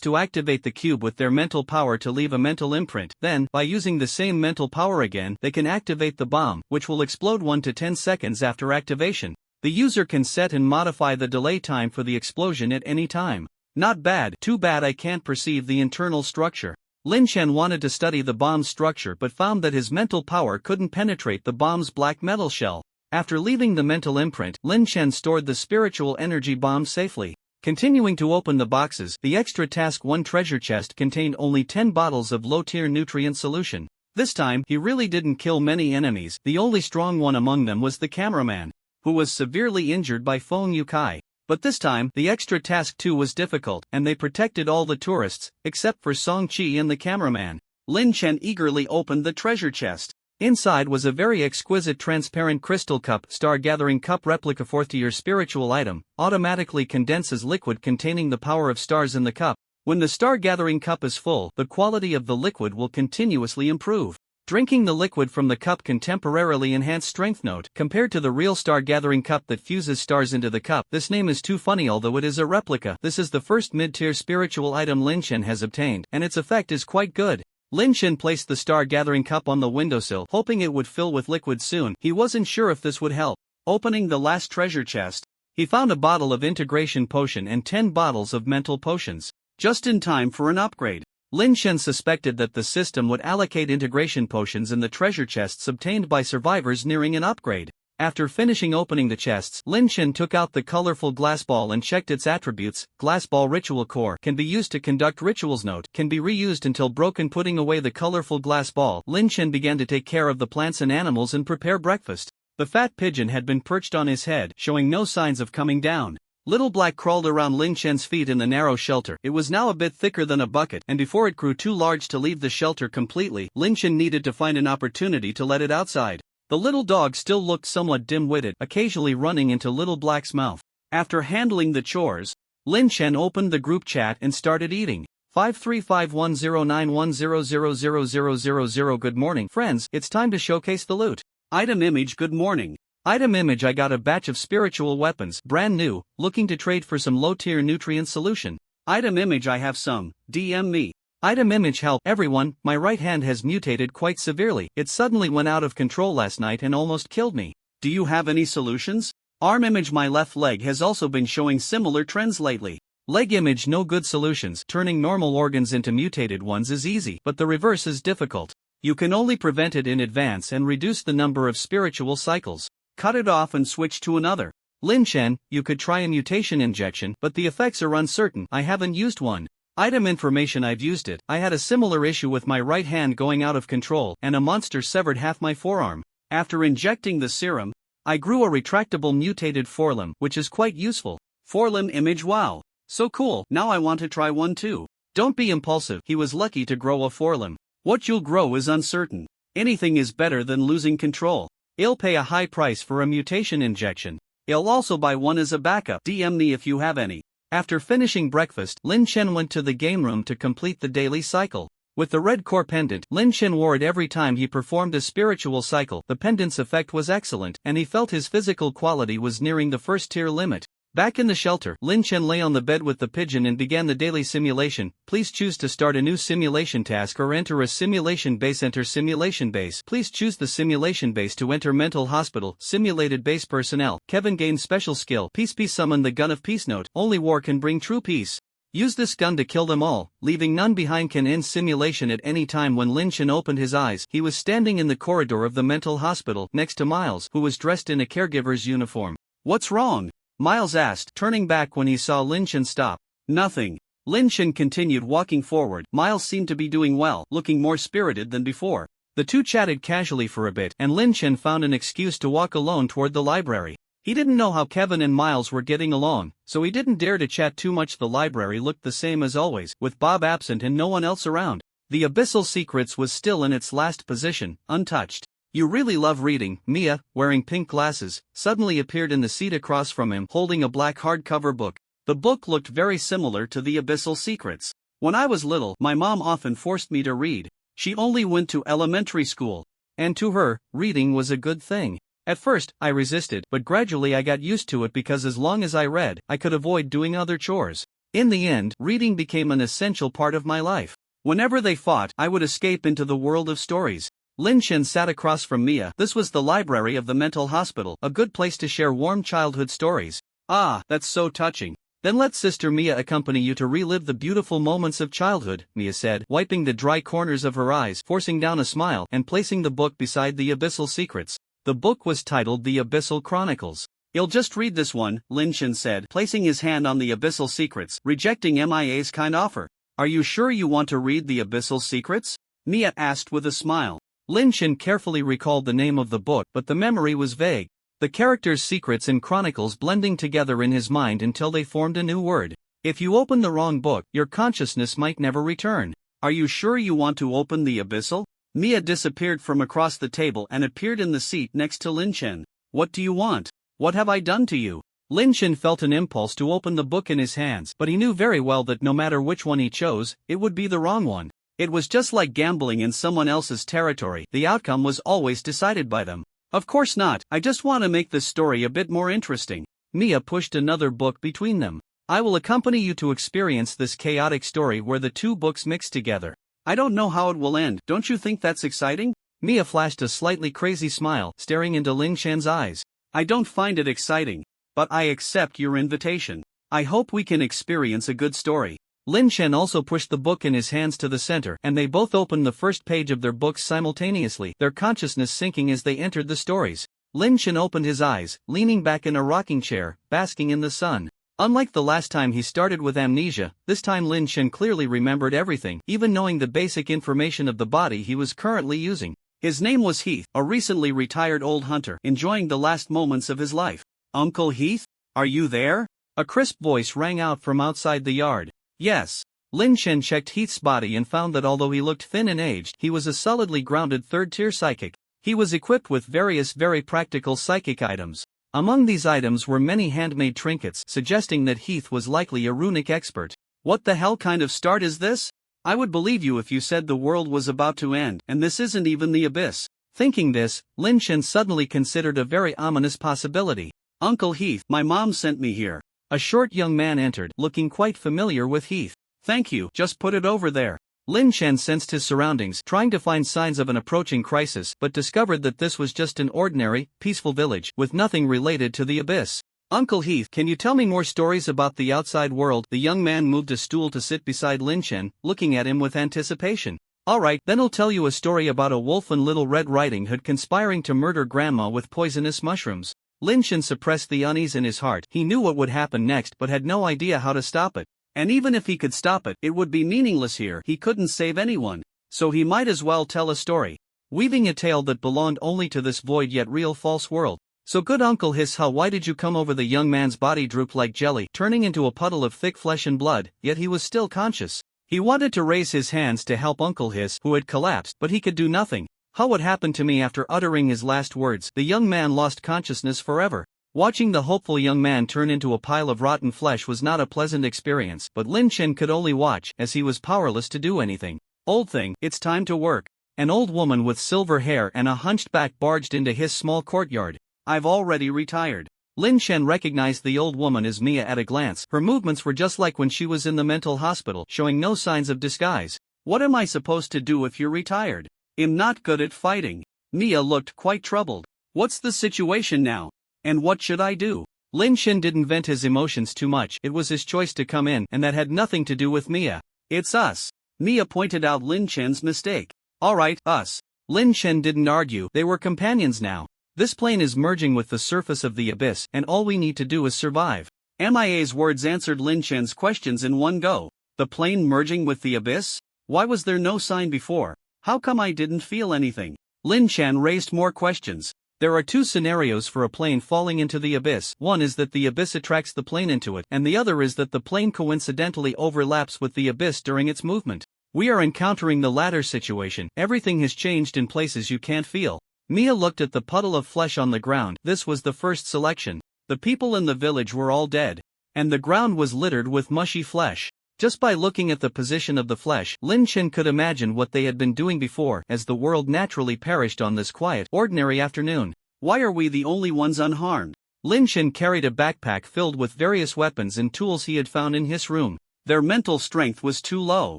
to activate the cube with their mental power to leave a mental imprint. Then, by using the same mental power again, they can activate the bomb, which will explode 1 to 10 seconds after activation. The user can set and modify the delay time for the explosion at any time. Not bad, too bad I can't perceive the internal structure. Lin Chen wanted to study the bomb's structure but found that his mental power couldn't penetrate the bomb's black metal shell. After leaving the mental imprint, Lin Chen stored the spiritual energy bomb safely. Continuing to open the boxes, the extra task 1 treasure chest contained only 10 bottles of low-tier nutrient solution. This time, he really didn't kill many enemies. The only strong one among them was the cameraman, who was severely injured by Feng Yukai. But this time, the extra task 2 was difficult, and they protected all the tourists, except for Song Chi and the cameraman. Lin Chen eagerly opened the treasure chest. Inside was a very exquisite transparent crystal cup. Star-gathering cup replica. 4th-tier spiritual item, automatically condenses liquid containing the power of stars in the cup. When the star-gathering cup is full, the quality of the liquid will continuously improve. Drinking the liquid from the cup can temporarily enhance strength. Note, compared to the real star-gathering cup that fuses stars into the cup, this name is too funny. Although it is a replica, this is the first mid-tier spiritual item Lin Chen has obtained, and its effect is quite good. Lin Chen placed the star-gathering cup on the windowsill, hoping it would fill with liquid soon. He wasn't sure if this would help. Opening the last treasure chest, he found a bottle of integration potion and 10 bottles of mental potions. Just in time for an upgrade. Lin Chen suspected that the system would allocate integration potions in the treasure chests obtained by survivors nearing an upgrade. After finishing opening the chests, Lin Chen took out the colorful glass ball and checked its attributes. Glass ball ritual core can be used to conduct rituals. Note, can be reused until broken. Putting away the colorful glass ball, Lin Chen began to take care of the plants and animals and prepare breakfast. The fat pigeon had been perched on his head, showing no signs of coming down. Little Black crawled around Lin Chen's feet in the narrow shelter. It was now a bit thicker than a bucket, and before it grew too large to leave the shelter completely, Lin Chen needed to find an opportunity to let it outside. The little dog still looked somewhat dim-witted, occasionally running into Little Black's mouth. After handling the chores, Lin Chen opened the group chat and started eating. 5351091000000. Good morning, friends, it's time to showcase the loot. Item image. Good morning. Item image. I got a batch of spiritual weapons, brand new, looking to trade for some low-tier nutrient solution. Item image. I have some, DM me. Item image help. Everyone, my right hand has mutated quite severely. It suddenly went out of control last night and almost killed me. Do you have any solutions? Arm image. My left leg has also been showing similar trends lately. Leg image. No good solutions. Turning normal organs into mutated ones is easy, but the reverse is difficult. You can only prevent it in advance and reduce the number of spiritual cycles. Cut it off and switch to another. Lin Chen, you could try a mutation injection, but the effects are uncertain. I haven't used one. Item information. I've used it. I had a similar issue with my right hand going out of control, and a monster severed half my forearm. After injecting the serum, I grew a retractable mutated forelimb, which is quite useful. Forelimb image. Wow. So cool. Now I want to try one too. Don't be impulsive. He was lucky to grow a forelimb. What you'll grow is uncertain. Anything is better than losing control. I'll pay a high price for a mutation injection. I'll also buy one as a backup. DM me if you have any. After finishing breakfast, Lin Chen went to the game room to complete the daily cycle. With the red core pendant, Lin Chen wore it every time he performed a spiritual cycle. The pendant's effect was excellent, and he felt his physical quality was nearing the first tier limit. Back in the shelter, Lin Chen lay on the bed with the pigeon and began the daily simulation. Please choose to start a new simulation task or enter a simulation base. Enter simulation base. Please choose the simulation base to enter mental hospital. Simulated base personnel. Kevin gained special skill. Peace. Summon the gun of peace. Note: only war can bring true peace. Use this gun to kill them all, leaving none behind. Can end simulation at any time. When Lin Chen opened his eyes, he was standing in the corridor of the mental hospital, next to Miles, who was dressed in a caregiver's uniform. What's wrong? Miles asked, turning back when he saw Lin Chen stop. Nothing. Lin Chen continued walking forward. Miles seemed to be doing well, looking more spirited than before. The two chatted casually for a bit, and Lin Chen found an excuse to walk alone toward the library. He didn't know how Kevin and Miles were getting along, so he didn't dare to chat too much. The library looked the same as always, with Bob absent and no one else around. The Abyssal Secrets was still in its last position, untouched. You really love reading. Mia, wearing pink glasses, suddenly appeared in the seat across from him, holding a black hardcover book. The book looked very similar to the Abyssal Secrets. When I was little, my mom often forced me to read. She only went to elementary school, and to her, reading was a good thing. At first, I resisted, but gradually I got used to it because as long as I read, I could avoid doing other chores. In the end, reading became an essential part of my life. Whenever they fought, I would escape into the world of stories. Lin Chen sat across from Mia. This was the library of the mental hospital, a good place to share warm childhood stories. Ah, that's so touching. Then let Sister Mia accompany you to relive the beautiful moments of childhood, Mia said, wiping the dry corners of her eyes, forcing down a smile, and placing the book beside the Abyssal Secrets. The book was titled The Abyssal Chronicles. You'll just read this one, Lin Chen said, placing his hand on the Abyssal Secrets, rejecting Mia's kind offer. Are you sure you want to read the Abyssal Secrets? Mia asked with a smile. Lin Chen carefully recalled the name of the book, but the memory was vague. The characters' secrets and chronicles blending together in his mind until they formed a new word. If you open the wrong book, your consciousness might never return. Are you sure you want to open the Abyssal? Mia disappeared from across the table and appeared in the seat next to Lin Chen. What do you want? What have I done to you? Lin Chen felt an impulse to open the book in his hands, but he knew very well that no matter which one he chose, it would be the wrong one. It was just like gambling in someone else's territory. The outcome was always decided by them. Of course not, I just want to make this story a bit more interesting. Mia pushed another book between them. I will accompany you to experience this chaotic story where the two books mix together. I don't know how it will end. Don't you think that's exciting? Mia flashed a slightly crazy smile, staring into Lin Chen's eyes. I don't find it exciting, but I accept your invitation. I hope we can experience a good story. Lin Chen also pushed the book in his hands to the center, and they both opened the first page of their books simultaneously, their consciousness sinking as they entered the stories. Lin Chen opened his eyes, leaning back in a rocking chair, basking in the sun. Unlike the last time he started with amnesia, this time Lin Chen clearly remembered everything, even knowing the basic information of the body he was currently using. His name was Heath, a recently retired old hunter, enjoying the last moments of his life. Uncle Heath? Are you there? A crisp voice rang out from outside the yard. Yes. Lin Chen checked Heath's body and found that although he looked thin and aged, he was a solidly grounded third-tier psychic. He was equipped with various very practical psychic items. Among these items were many handmade trinkets, suggesting that Heath was likely a runic expert. What the hell kind of start is this? I would believe you if you said the world was about to end, and this isn't even the abyss. Thinking this, Lin Chen suddenly considered a very ominous possibility. Uncle Heath, my mom sent me here. A short young man entered, looking quite familiar with Heath. Thank you, just put it over there. Lin Chen sensed his surroundings, trying to find signs of an approaching crisis, but discovered that this was just an ordinary, peaceful village, with nothing related to the abyss. Uncle Heath, can you tell me more stories about the outside world? The young man moved a stool to sit beside Lin Chen, looking at him with anticipation. Alright, then I'll tell you a story about a wolf and Little Red Riding Hood conspiring to murder Grandma with poisonous mushrooms. Lin Chen suppressed the unease in his heart. He knew what would happen next but had no idea how to stop it. And even if he could stop it, it would be meaningless here. He couldn't save anyone. So he might as well tell a story, weaving a tale that belonged only to this void yet real false world. So good Uncle Hiss, why did you come over? The young man's body drooped like jelly, turning into a puddle of thick flesh and blood, yet he was still conscious. He wanted to raise his hands to help Uncle Hiss, who had collapsed, but he could do nothing. How would happen to me? After uttering his last words, the young man lost consciousness forever. Watching the hopeful young man turn into a pile of rotten flesh was not a pleasant experience, but Lin Chen could only watch, as he was powerless to do anything. Old thing, it's time to work. An old woman with silver hair and a hunched back barged into his small courtyard. I've already retired. Lin Chen recognized the old woman as Mia at a glance. Her movements were just like when she was in the mental hospital, showing no signs of disguise. What am I supposed to do if you're retired? I'm not good at fighting. Mia looked quite troubled. What's the situation now? And what should I do? Lin Chen didn't vent his emotions too much. It was his choice to come in, and that had nothing to do with Mia. It's us. Mia pointed out Lin Chen's mistake. Alright, us. Lin Chen didn't argue. They were companions now. This plane is merging with the surface of the abyss, and all we need to do is survive. MIA's words answered Lin Chen's questions in one go. The plane merging with the abyss? Why was there no sign before? How come I didn't feel anything? Lin Chen raised more questions. There are two scenarios for a plane falling into the abyss. One is that the abyss attracts the plane into it, and the other is that the plane coincidentally overlaps with the abyss during its movement. We are encountering the latter situation. Everything has changed in places you can't feel. Mia looked at the puddle of flesh on the ground. This was the first selection. The people in the village were all dead, and the ground was littered with mushy flesh. Just by looking at the position of the flesh, Lin Chen could imagine what they had been doing before, as the world naturally perished on this quiet, ordinary afternoon. Why are we the only ones unharmed? Lin Chen carried a backpack filled with various weapons and tools he had found in his room. Their mental strength was too low.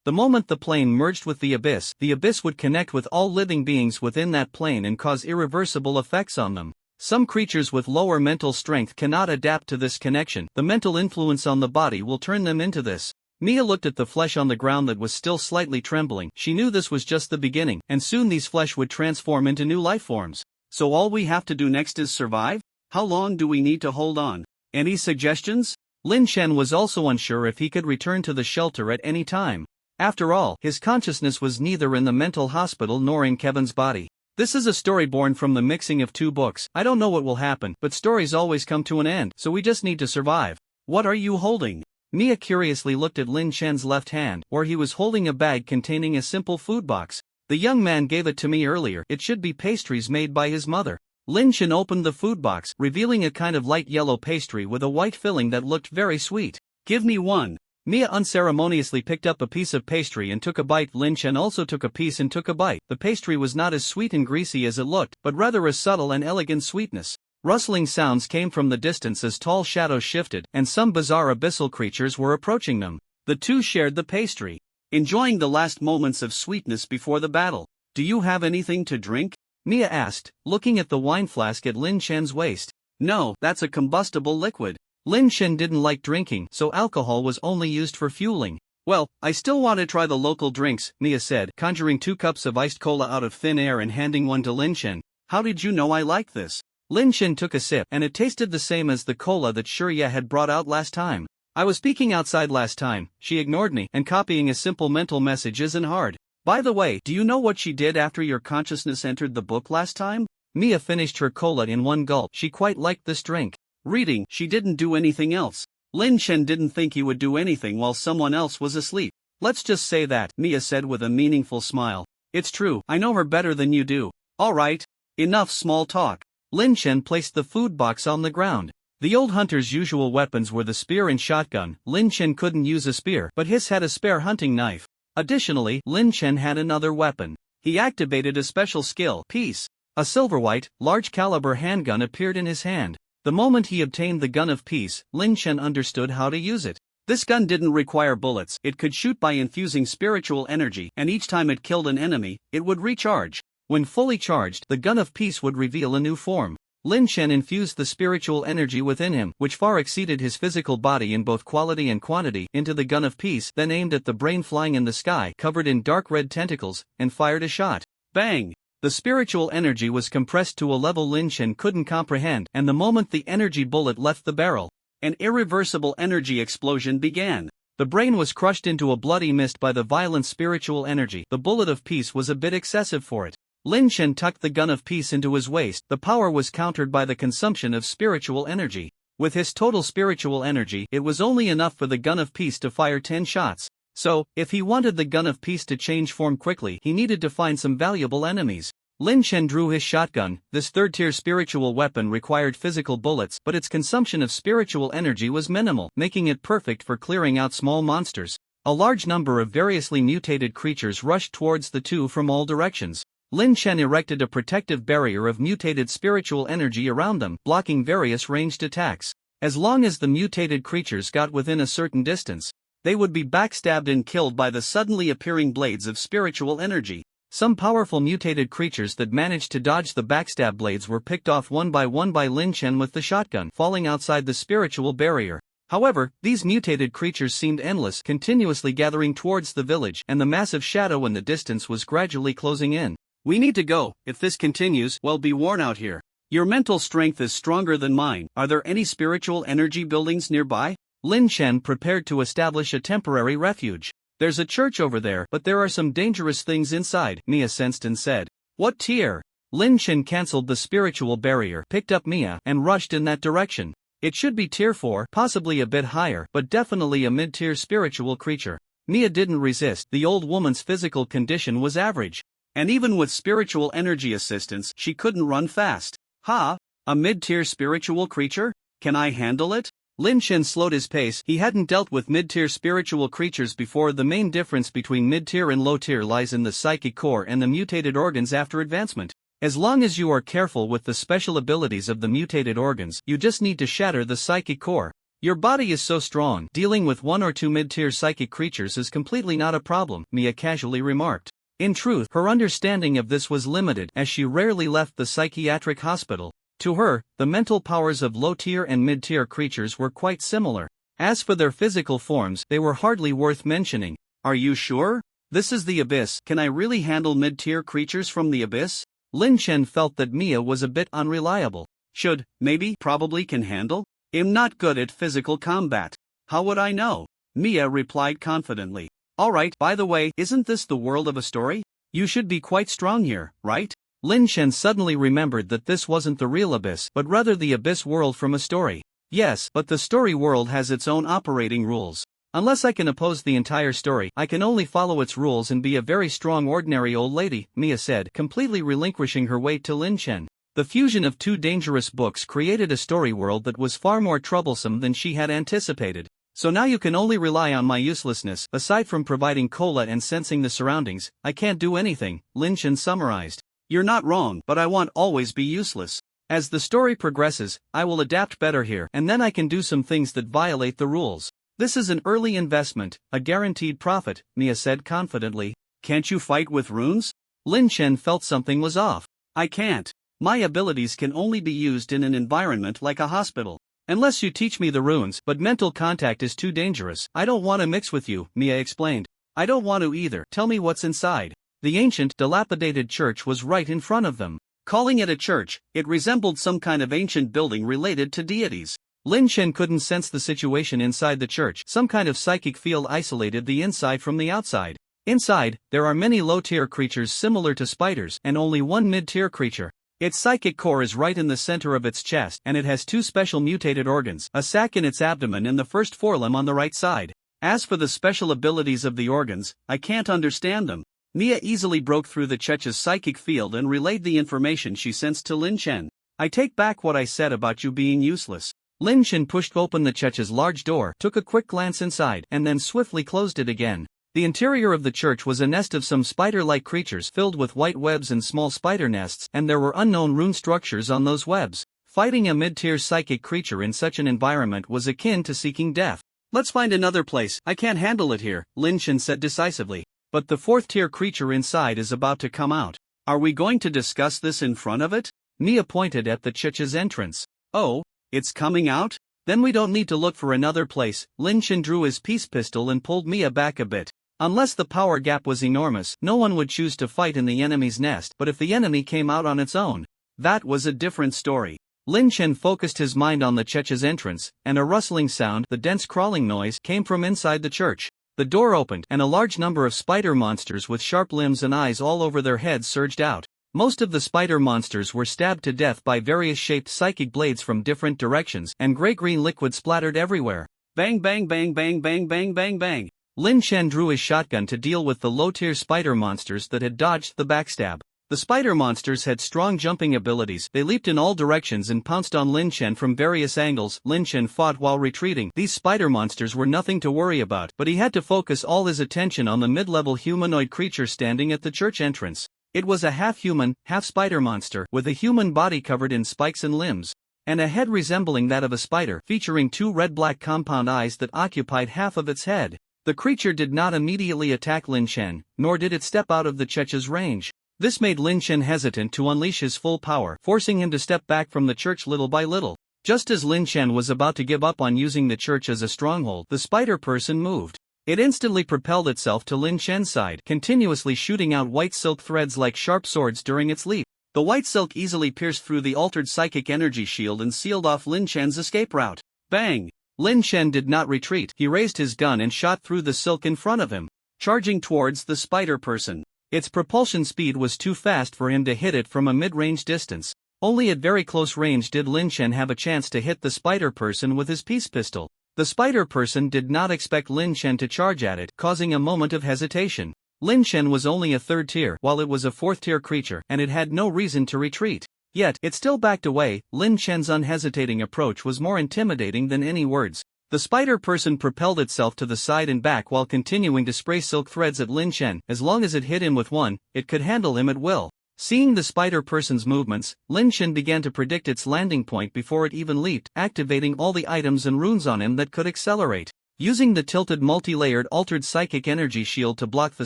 The moment the plane merged with the abyss would connect with all living beings within that plane and cause irreversible effects on them. Some creatures with lower mental strength cannot adapt to this connection. The mental influence on the body will turn them into this. Mia looked at the flesh on the ground that was still slightly trembling. She knew this was just the beginning, and soon these flesh would transform into new life forms. So all we have to do next is survive? How long do we need to hold on? Any suggestions? Lin Chen was also unsure if he could return to the shelter at any time. After all, his consciousness was neither in the mental hospital nor in Kevin's body. This is a story born from the mixing of two books. I don't know what will happen, but stories always come to an end, so we just need to survive. What are you holding? Mia curiously looked at Lin Chen's left hand, where he was holding a bag containing a simple food box. The young man gave it to me earlier. It should be pastries made by his mother. Lin Chen opened the food box, revealing a kind of light yellow pastry with a white filling that looked very sweet. Give me one. Mia unceremoniously picked up a piece of pastry and took a bite. Lin Chen also took a piece and took a bite. The pastry was not as sweet and greasy as it looked, but rather a subtle and elegant sweetness. Rustling sounds came from the distance as tall shadows shifted, and some bizarre abyssal creatures were approaching them. The two shared the pastry, enjoying the last moments of sweetness before the battle. Do you have anything to drink? Mia asked, looking at the wine flask at Lin Chen's waist. No, that's a combustible liquid. Lin Chen didn't like drinking, so alcohol was only used for fueling. Well, I still want to try the local drinks, Mia said, conjuring 2 cups of iced cola out of thin air and handing one to Lin Chen. How did you know I like this? Lin Chen took a sip, and it tasted the same as the cola that Shurya had brought out last time. I was speaking outside last time. She ignored me, and copying a simple mental message isn't hard. By the way, do you know what she did after your consciousness entered the book last time? Mia finished her cola in one gulp. She quite liked this drink. Reading. She didn't do anything else. Lin Chen didn't think he would do anything while someone else was asleep. Let's just say that, Mia said with a meaningful smile. It's true, I know her better than you do. Alright. Enough small talk. Lin Chen placed the food box on the ground. The old hunter's usual weapons were the spear and shotgun. Lin Chen couldn't use a spear, but his had a spare hunting knife. Additionally, Lin Chen had another weapon. He activated a special skill, Peace. A silver-white, large-caliber handgun appeared in his hand. The moment he obtained the gun of peace, Lin Chen understood how to use it. This gun didn't require bullets, it could shoot by infusing spiritual energy, and each time it killed an enemy, it would recharge. When fully charged, the gun of peace would reveal a new form. Lin Chen infused the spiritual energy within him, which far exceeded his physical body in both quality and quantity, into the gun of peace, then aimed at the brain flying in the sky, covered in dark red tentacles, and fired a shot. Bang! The spiritual energy was compressed to a level Lin Chen couldn't comprehend, and the moment the energy bullet left the barrel, an irreversible energy explosion began. The brain was crushed into a bloody mist by the violent spiritual energy. The bullet of peace was a bit excessive for it. Lin Chen tucked the gun of peace into his waist. The power was countered by the consumption of spiritual energy. With his total spiritual energy, it was only enough for the gun of peace to fire 10 shots. So, if he wanted the gun of peace to change form quickly, he needed to find some valuable enemies. Lin Chen drew his shotgun. This third-tier spiritual weapon required physical bullets, but its consumption of spiritual energy was minimal, making it perfect for clearing out small monsters. A large number of variously mutated creatures rushed towards the two from all directions. Lin Chen erected a protective barrier of mutated spiritual energy around them, blocking various ranged attacks. As long as the mutated creatures got within a certain distance, they would be backstabbed and killed by the suddenly appearing blades of spiritual energy. Some powerful mutated creatures that managed to dodge the backstab blades were picked off one by Lin Chen with the shotgun, falling outside the spiritual barrier. However, these mutated creatures seemed endless, continuously gathering towards the village, and the massive shadow in the distance was gradually closing in. We need to go. If this continues, we'll be worn out here. Your mental strength is stronger than mine. Are there any spiritual energy buildings nearby? Lin Chen prepared to establish a temporary refuge. There's a church over there, but there are some dangerous things inside, Mia sensed and said. What tier? Lin Chen cancelled the spiritual barrier, picked up Mia, and rushed in that direction. It should be tier 4, possibly a bit higher, but definitely a mid-tier spiritual creature. Mia didn't resist. The old woman's physical condition was average. And even with spiritual energy assistance, she couldn't run fast. Ha! A mid-tier spiritual creature? Can I handle it? Lin Chen slowed his pace. He hadn't dealt with mid-tier spiritual creatures before. The main difference between mid-tier and low-tier lies in the psychic core and the mutated organs after advancement. As long as you are careful with the special abilities of the mutated organs, you just need to shatter the psychic core. Your body is so strong, dealing with 1 or 2 mid-tier psychic creatures is completely not a problem, Mia casually remarked. In truth, her understanding of this was limited, as she rarely left the psychiatric hospital. To her, the mental powers of low-tier and mid-tier creatures were quite similar. As for their physical forms, they were hardly worth mentioning. Are you sure? This is the abyss. Can I really handle mid-tier creatures from the abyss? Lin Chen felt that Mia was a bit unreliable. Should, maybe, probably can handle? I'm not good at physical combat. How would I know? Mia replied confidently. Alright, by the way, isn't this the world of a story? You should be quite strong here, right? Lin Chen suddenly remembered that this wasn't the real abyss, but rather the abyss world from a story. Yes, but the story world has its own operating rules. Unless I can oppose the entire story, I can only follow its rules and be a very strong ordinary old lady, Mia said, completely relinquishing her weight to Lin Chen. The fusion of 2 dangerous books created a story world that was far more troublesome than she had anticipated. So now you can only rely on my uselessness. Aside from providing cola and sensing the surroundings, I can't do anything, Lin Chen summarized. You're not wrong, but I won't always be useless. As the story progresses, I will adapt better here, and then I can do some things that violate the rules. This is an early investment, a guaranteed profit, Mia said confidently. Can't you fight with runes? Lin Chen felt something was off. I can't. My abilities can only be used in an environment like a hospital. Unless you teach me the runes, but mental contact is too dangerous. I don't want to mix with you, Mia explained. I don't want to either. Tell me what's inside. The ancient, dilapidated church was right in front of them. Calling it a church, it resembled some kind of ancient building related to deities. Lin Chen couldn't sense the situation inside the church. Some kind of psychic field isolated the inside from the outside. Inside, there are many low-tier creatures similar to spiders, and only one mid-tier creature. Its psychic core is right in the center of its chest, and it has 2 special mutated organs, a sac in its abdomen and the first forelimb on the right side. As for the special abilities of the organs, I can't understand them. Mia easily broke through the Chech's psychic field and relayed the information she sensed to Lin Chen. I take back what I said about you being useless. Lin Chen pushed open the Chech's large door, took a quick glance inside, and then swiftly closed it again. The interior of the church was a nest of some spider-like creatures filled with white webs and small spider nests, and there were unknown rune structures on those webs. Fighting a mid-tier psychic creature in such an environment was akin to seeking death. Let's find another place. I can't handle it here, Lin Chen said decisively. But the fourth-tier creature inside is about to come out. Are we going to discuss this in front of it? Mia pointed at the Chicha's entrance. Oh, it's coming out? Then we don't need to look for another place. Lin Chen drew his peace pistol and pulled Mia back a bit. Unless the power gap was enormous, no one would choose to fight in the enemy's nest, but if the enemy came out on its own, that was a different story. Lin Chen focused his mind on the Chicha's entrance, and a rustling sound, the dense crawling noise, came from inside the church. The door opened, and a large number of spider monsters with sharp limbs and eyes all over their heads surged out. Most of the spider monsters were stabbed to death by various shaped psychic blades from different directions, and gray-green liquid splattered everywhere. Bang bang bang bang bang bang bang bang. Lin Chen drew his shotgun to deal with the low-tier spider monsters that had dodged the backstab. The spider monsters had strong jumping abilities. They leaped in all directions and pounced on Lin Chen from various angles. Lin Chen fought while retreating. These spider monsters were nothing to worry about, but he had to focus all his attention on the mid-level humanoid creature standing at the church entrance. It was a half-human, half-spider monster, with a human body covered in spikes and limbs, and a head resembling that of a spider, featuring two red-black compound eyes that occupied half of its head. The creature did not immediately attack Lin Chen, nor did it step out of the Chicha's range. This made Lin Chen hesitant to unleash his full power, forcing him to step back from the church little by little. Just as Lin Chen was about to give up on using the church as a stronghold, the spider person moved. It instantly propelled itself to Lin Chen's side, continuously shooting out white silk threads like sharp swords during its leap. The white silk easily pierced through the altered psychic energy shield and sealed off Lin Chen's escape route. Bang! Lin Chen did not retreat. He raised his gun and shot through the silk in front of him, charging towards the spider person. Its propulsion speed was too fast for him to hit it from a mid-range distance. Only at very close range did Lin Chen have a chance to hit the spider person with his peace pistol. The spider person did not expect Lin Chen to charge at it, causing a moment of hesitation. Lin Chen was only a third tier, while it was a fourth-tier creature, and it had no reason to retreat. Yet, it still backed away. Lin Chen's unhesitating approach was more intimidating than any words. The spider person propelled itself to the side and back while continuing to spray silk threads at Lin Chen. As long as it hit him with one, it could handle him at will. Seeing the spider person's movements, Lin Chen began to predict its landing point before it even leaped, activating all the items and runes on him that could accelerate. Using the tilted multi-layered altered psychic energy shield to block the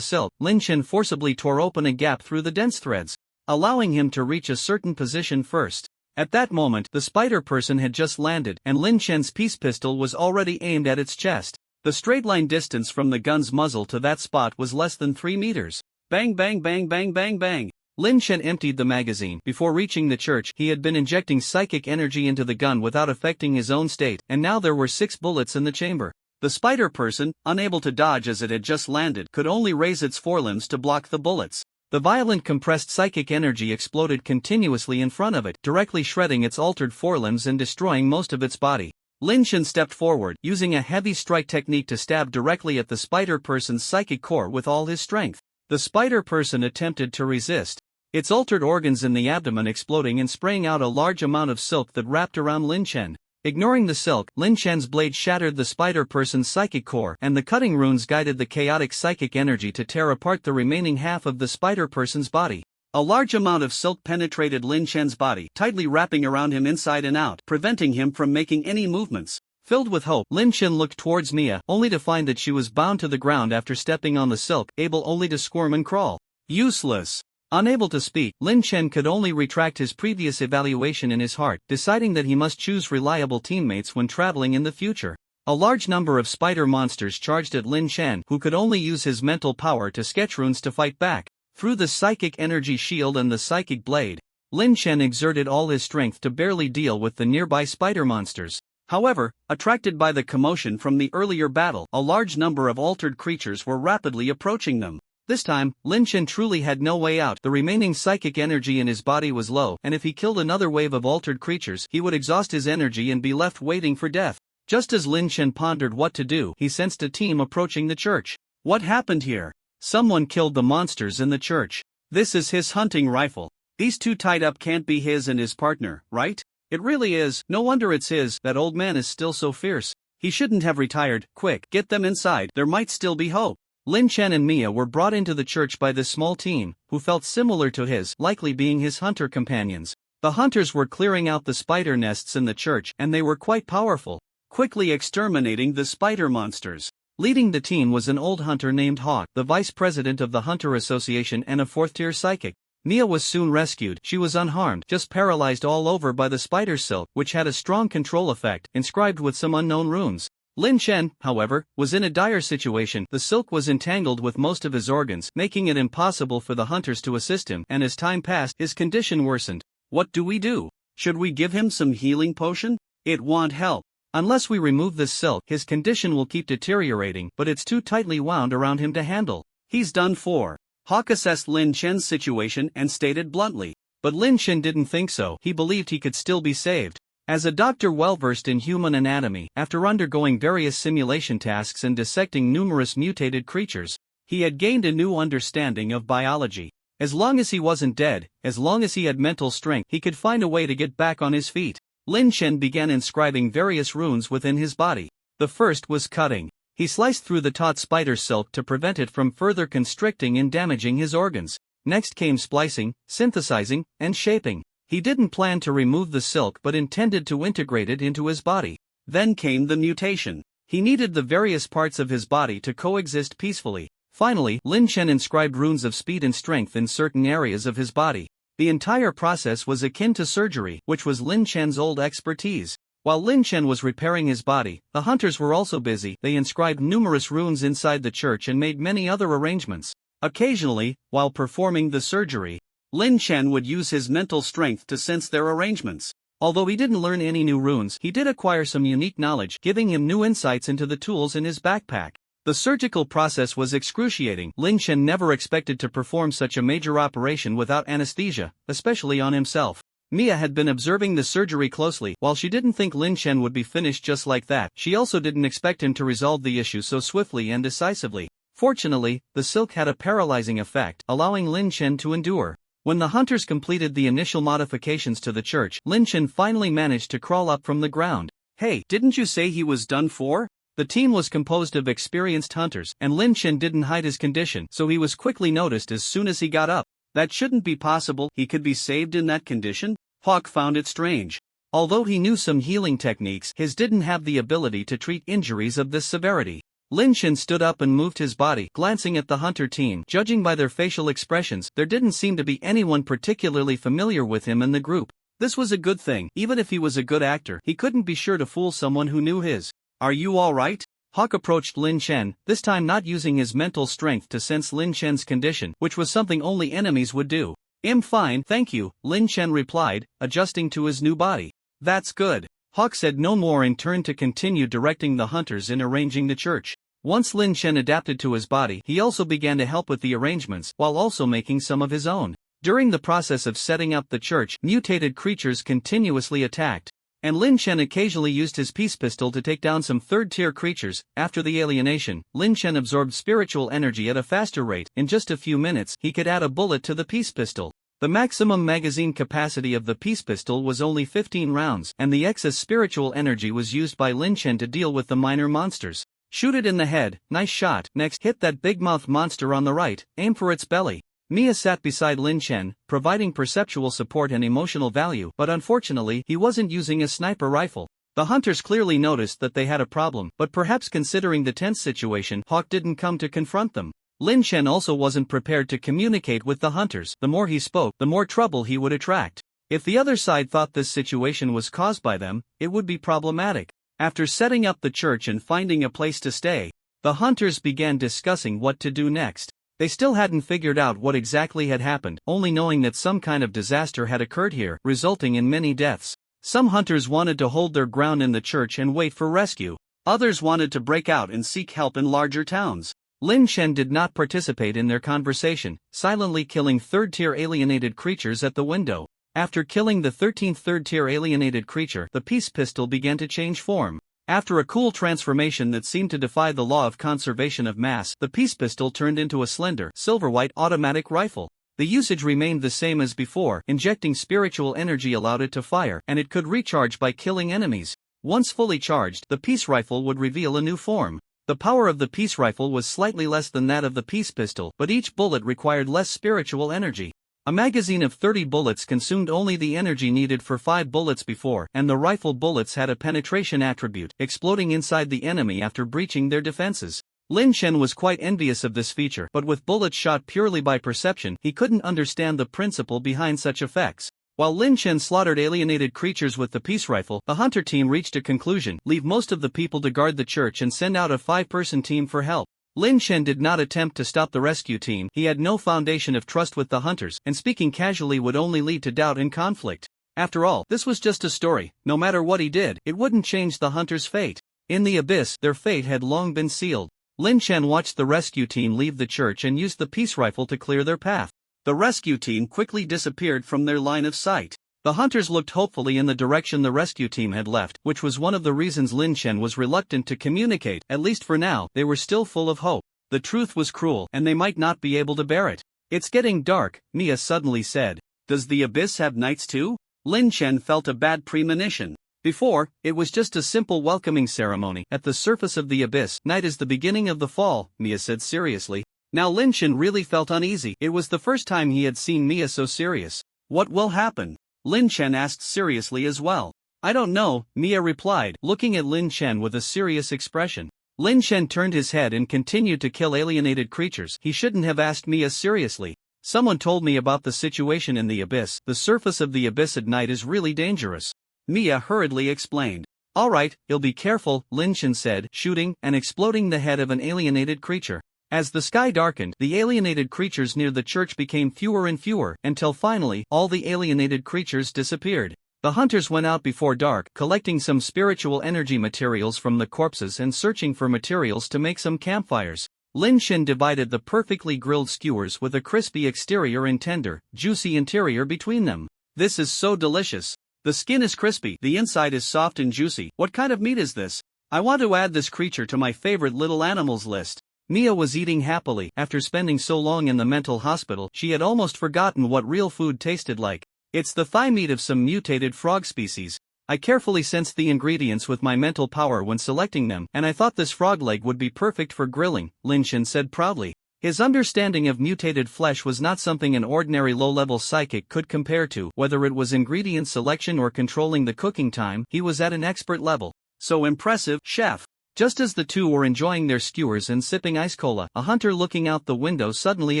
silk, Lin Chen forcibly tore open a gap through the dense threads, allowing him to reach a certain position first. At that moment, the spider person had just landed, and Lin Chen's peace pistol was already aimed at its chest. The straight-line distance from the gun's muzzle to that spot was less than 3 meters. Bang bang bang bang bang bang. Lin Chen emptied the magazine. Before reaching the church, he had been injecting psychic energy into the gun without affecting his own state, and now there were 6 bullets in the chamber. The spider person, unable to dodge as it had just landed, could only raise its forelimbs to block the bullets. The violent compressed psychic energy exploded continuously in front of it, directly shredding its altered forelimbs and destroying most of its body. Lin Chen stepped forward, using a heavy strike technique to stab directly at the spider person's psychic core with all his strength. The spider person attempted to resist, its altered organs in the abdomen exploding and spraying out a large amount of silk that wrapped around Lin Chen. Ignoring the silk, Lin Chen's blade shattered the spider person's psychic core, and the cutting runes guided the chaotic psychic energy to tear apart the remaining half of the spider person's body. A large amount of silk penetrated Lin Chen's body, tightly wrapping around him inside and out, preventing him from making any movements. Filled with hope, Lin Chen looked towards Mia, only to find that she was bound to the ground after stepping on the silk, able only to squirm and crawl. Useless. Unable to speak, Lin Chen could only retract his previous evaluation in his heart, deciding that he must choose reliable teammates when traveling in the future. A large number of spider monsters charged at Lin Chen, who could only use his mental power to sketch runes to fight back. Through the psychic energy shield and the psychic blade, Lin Chen exerted all his strength to barely deal with the nearby spider monsters. However, attracted by the commotion from the earlier battle, a large number of altered creatures were rapidly approaching them. This time, Lin Chen truly had no way out. The remaining psychic energy in his body was low, and if he killed another wave of altered creatures, he would exhaust his energy and be left waiting for death. Just as Lin Chen pondered what to do, he sensed a team approaching the church. What happened here? Someone killed the monsters in the church. This is his hunting rifle. These two tied up can't be his and his partner, right? It really is. No wonder it's his. That old man is still so fierce. He shouldn't have retired. Quick, get them inside. There might still be hope. Lin Chen and Mia were brought into the church by this small team, who felt similar to his, likely being his hunter companions. The hunters were clearing out the spider nests in the church, and they were quite powerful. quickly exterminating the spider monsters. Leading the team was an old hunter named Hawk, the vice president of the Hunter Association and a fourth-tier psychic. Mia was soon rescued. She was unharmed, just paralyzed all over by the spider silk, which had a strong control effect, inscribed with some unknown runes. Lin Chen, however, was in a dire situation. The silk was entangled with most of his organs, making it impossible for the hunters to assist him, and as time passed, his condition worsened. What do we do? Should we give him some healing potion? It won't help. Unless we remove this silk, his condition will keep deteriorating, but it's too tightly wound around him to handle. He's done for. Hawk assessed Lin Chen's situation and stated bluntly. But Lin Chen didn't think so. He believed he could still be saved. As a doctor well-versed in human anatomy, after undergoing various simulation tasks and dissecting numerous mutated creatures, he had gained a new understanding of biology. As long as he wasn't dead, as long as he had mental strength, he could find a way to get back on his feet. Lin Chen began inscribing various runes within his body. The first was cutting. He sliced through the taut spider silk to prevent it from further constricting and damaging his organs. Next came splicing, synthesizing, and shaping. He didn't plan to remove the silk but intended to integrate it into his body. Then came the mutation. He needed the various parts of his body to coexist peacefully. Finally, Lin Chen inscribed runes of speed and strength in certain areas of his body. The entire process was akin to surgery, which was Lin Chen's old expertise. While Lin Chen was repairing his body, the hunters were also busy. They inscribed numerous runes inside the church and made many other arrangements. Occasionally, while performing the surgery, Lin Chen would use his mental strength to sense their arrangements. Although he didn't learn any new runes, he did acquire some unique knowledge, giving him new insights into the tools in his backpack. The surgical process was excruciating. Lin Chen never expected to perform such a major operation without anesthesia, especially on himself. Mia had been observing the surgery closely. While she didn't think Lin Chen would be finished just like that, she also didn't expect him to resolve the issue so swiftly and decisively. Fortunately, the silk had a paralyzing effect, allowing Lin Chen to endure. When the hunters completed the initial modifications to the church, Lin Chen finally managed to crawl up from the ground. Hey, didn't you say he was done for? The team was composed of experienced hunters, and Lin Chen didn't hide his condition, so he was quickly noticed as soon as he got up. That shouldn't be possible. He could be saved in that condition? Hawk found it strange. Although he knew some healing techniques, his didn't have the ability to treat injuries of this severity. Lin Chen stood up and moved his body, glancing at the hunter team. Judging by their facial expressions, there didn't seem to be anyone particularly familiar with him in the group. This was a good thing. Even if he was a good actor, he couldn't be sure to fool someone who knew his. Are you alright? Hawk approached Lin Chen, this time not using his mental strength to sense Lin Chen's condition, which was something only enemies would do. I'm fine, thank you, Lin Chen replied, adjusting to his new body. That's good. Hawk said no more and turned to continue directing the hunters in arranging the church. Once Lin Chen adapted to his body, he also began to help with the arrangements, while also making some of his own. During the process of setting up the church, mutated creatures continuously attacked. And Lin Chen occasionally used his peace pistol to take down some third-tier creatures. After the alienation, Lin Chen absorbed spiritual energy at a faster rate. In just a few minutes, he could add a bullet to the peace pistol. The maximum magazine capacity of the peace pistol was only 15 rounds, and the excess spiritual energy was used by Lin Chen to deal with the minor monsters. Shoot it in the head, nice shot. Next, hit that big-mouthed monster on the right, aim for its belly. Mia sat beside Lin Chen, providing perceptual support and emotional value, but unfortunately, he wasn't using a sniper rifle. The hunters clearly noticed that they had a problem, but perhaps considering the tense situation, Hawk didn't come to confront them. Lin Chen also wasn't prepared to communicate with the hunters. The more he spoke, the more trouble he would attract. If the other side thought this situation was caused by them, it would be problematic. After setting up the church and finding a place to stay, the hunters began discussing what to do next. They still hadn't figured out what exactly had happened, only knowing that some kind of disaster had occurred here, resulting in many deaths. Some hunters wanted to hold their ground in the church and wait for rescue. Others wanted to break out and seek help in larger towns. Lin Chen did not participate in their conversation, silently killing third-tier alienated creatures at the window. After killing the 13th third-tier alienated creature, the peace pistol began to change form. After a cool transformation that seemed to defy the law of conservation of mass, the peace pistol turned into a slender, silver-white automatic rifle. The usage remained the same as before. Injecting spiritual energy allowed it to fire, and it could recharge by killing enemies. Once fully charged, the peace rifle would reveal a new form. The power of the peace rifle was slightly less than that of the peace pistol, but each bullet required less spiritual energy. A magazine of 30 bullets consumed only the energy needed for 5 bullets before, and the rifle bullets had a penetration attribute, exploding inside the enemy after breaching their defenses. Lin Shen was quite envious of this feature, but with bullets shot purely by perception, he couldn't understand the principle behind such effects. While Lin Shen slaughtered alienated creatures with the peace rifle, the hunter team reached a conclusion: leave most of the people to guard the church and send out a 5-person team for help. Lin Shen did not attempt to stop the rescue team. He had no foundation of trust with the hunters, and speaking casually would only lead to doubt and conflict. After all, this was just a story. No matter what he did, it wouldn't change the hunters' fate. In the abyss, their fate had long been sealed. Lin Shen watched the rescue team leave the church and used the peace rifle to clear their path. The rescue team quickly disappeared from their line of sight. The hunters looked hopefully in the direction the rescue team had left, which was one of the reasons Lin Shen was reluctant to communicate. At least for now, they were still full of hope. The truth was cruel, and they might not be able to bear it. It's getting dark, Mia suddenly said. Does the abyss have nights too? Lin Shen felt a bad premonition. Before, it was just a simple welcoming ceremony. At the surface of the abyss, night is the beginning of the fall, Mia said seriously. Now Lin Shen really felt uneasy. It was the first time he had seen Mia so serious. What will happen? Lin Shen asked seriously as well. I don't know, Mia replied, looking at Lin Shen with a serious expression. Lin Shen turned his head and continued to kill alienated creatures. He shouldn't have asked Mia seriously. Someone told me about the situation in the abyss. The surface of the abyss at night is really dangerous. Mia hurriedly explained. Alright, you'll be careful, Lin Shen said, shooting and exploding the head of an alienated creature. As the sky darkened, the alienated creatures near the church became fewer and fewer, until finally, all the alienated creatures disappeared. The hunters went out before dark, collecting some spiritual energy materials from the corpses and searching for materials to make some campfires. Lin Shen divided the perfectly grilled skewers with a crispy exterior and tender, juicy interior between them. This is so delicious. The skin is crispy, the inside is soft and juicy. What kind of meat is this? I want to add this creature to my favorite little animals list. Mia was eating happily. After spending so long in the mental hospital, she had almost forgotten what real food tasted like. It's the thigh meat of some mutated frog species. I carefully sensed the ingredients with my mental power when selecting them, and I thought this frog leg would be perfect for grilling, Lin Shen said proudly. His understanding of mutated flesh was not something an ordinary low-level psychic could compare to. Whether it was ingredient selection or controlling the cooking time, he was at an expert level. So impressive, chef. Just as the two were enjoying their skewers and sipping ice cola, a hunter looking out the window suddenly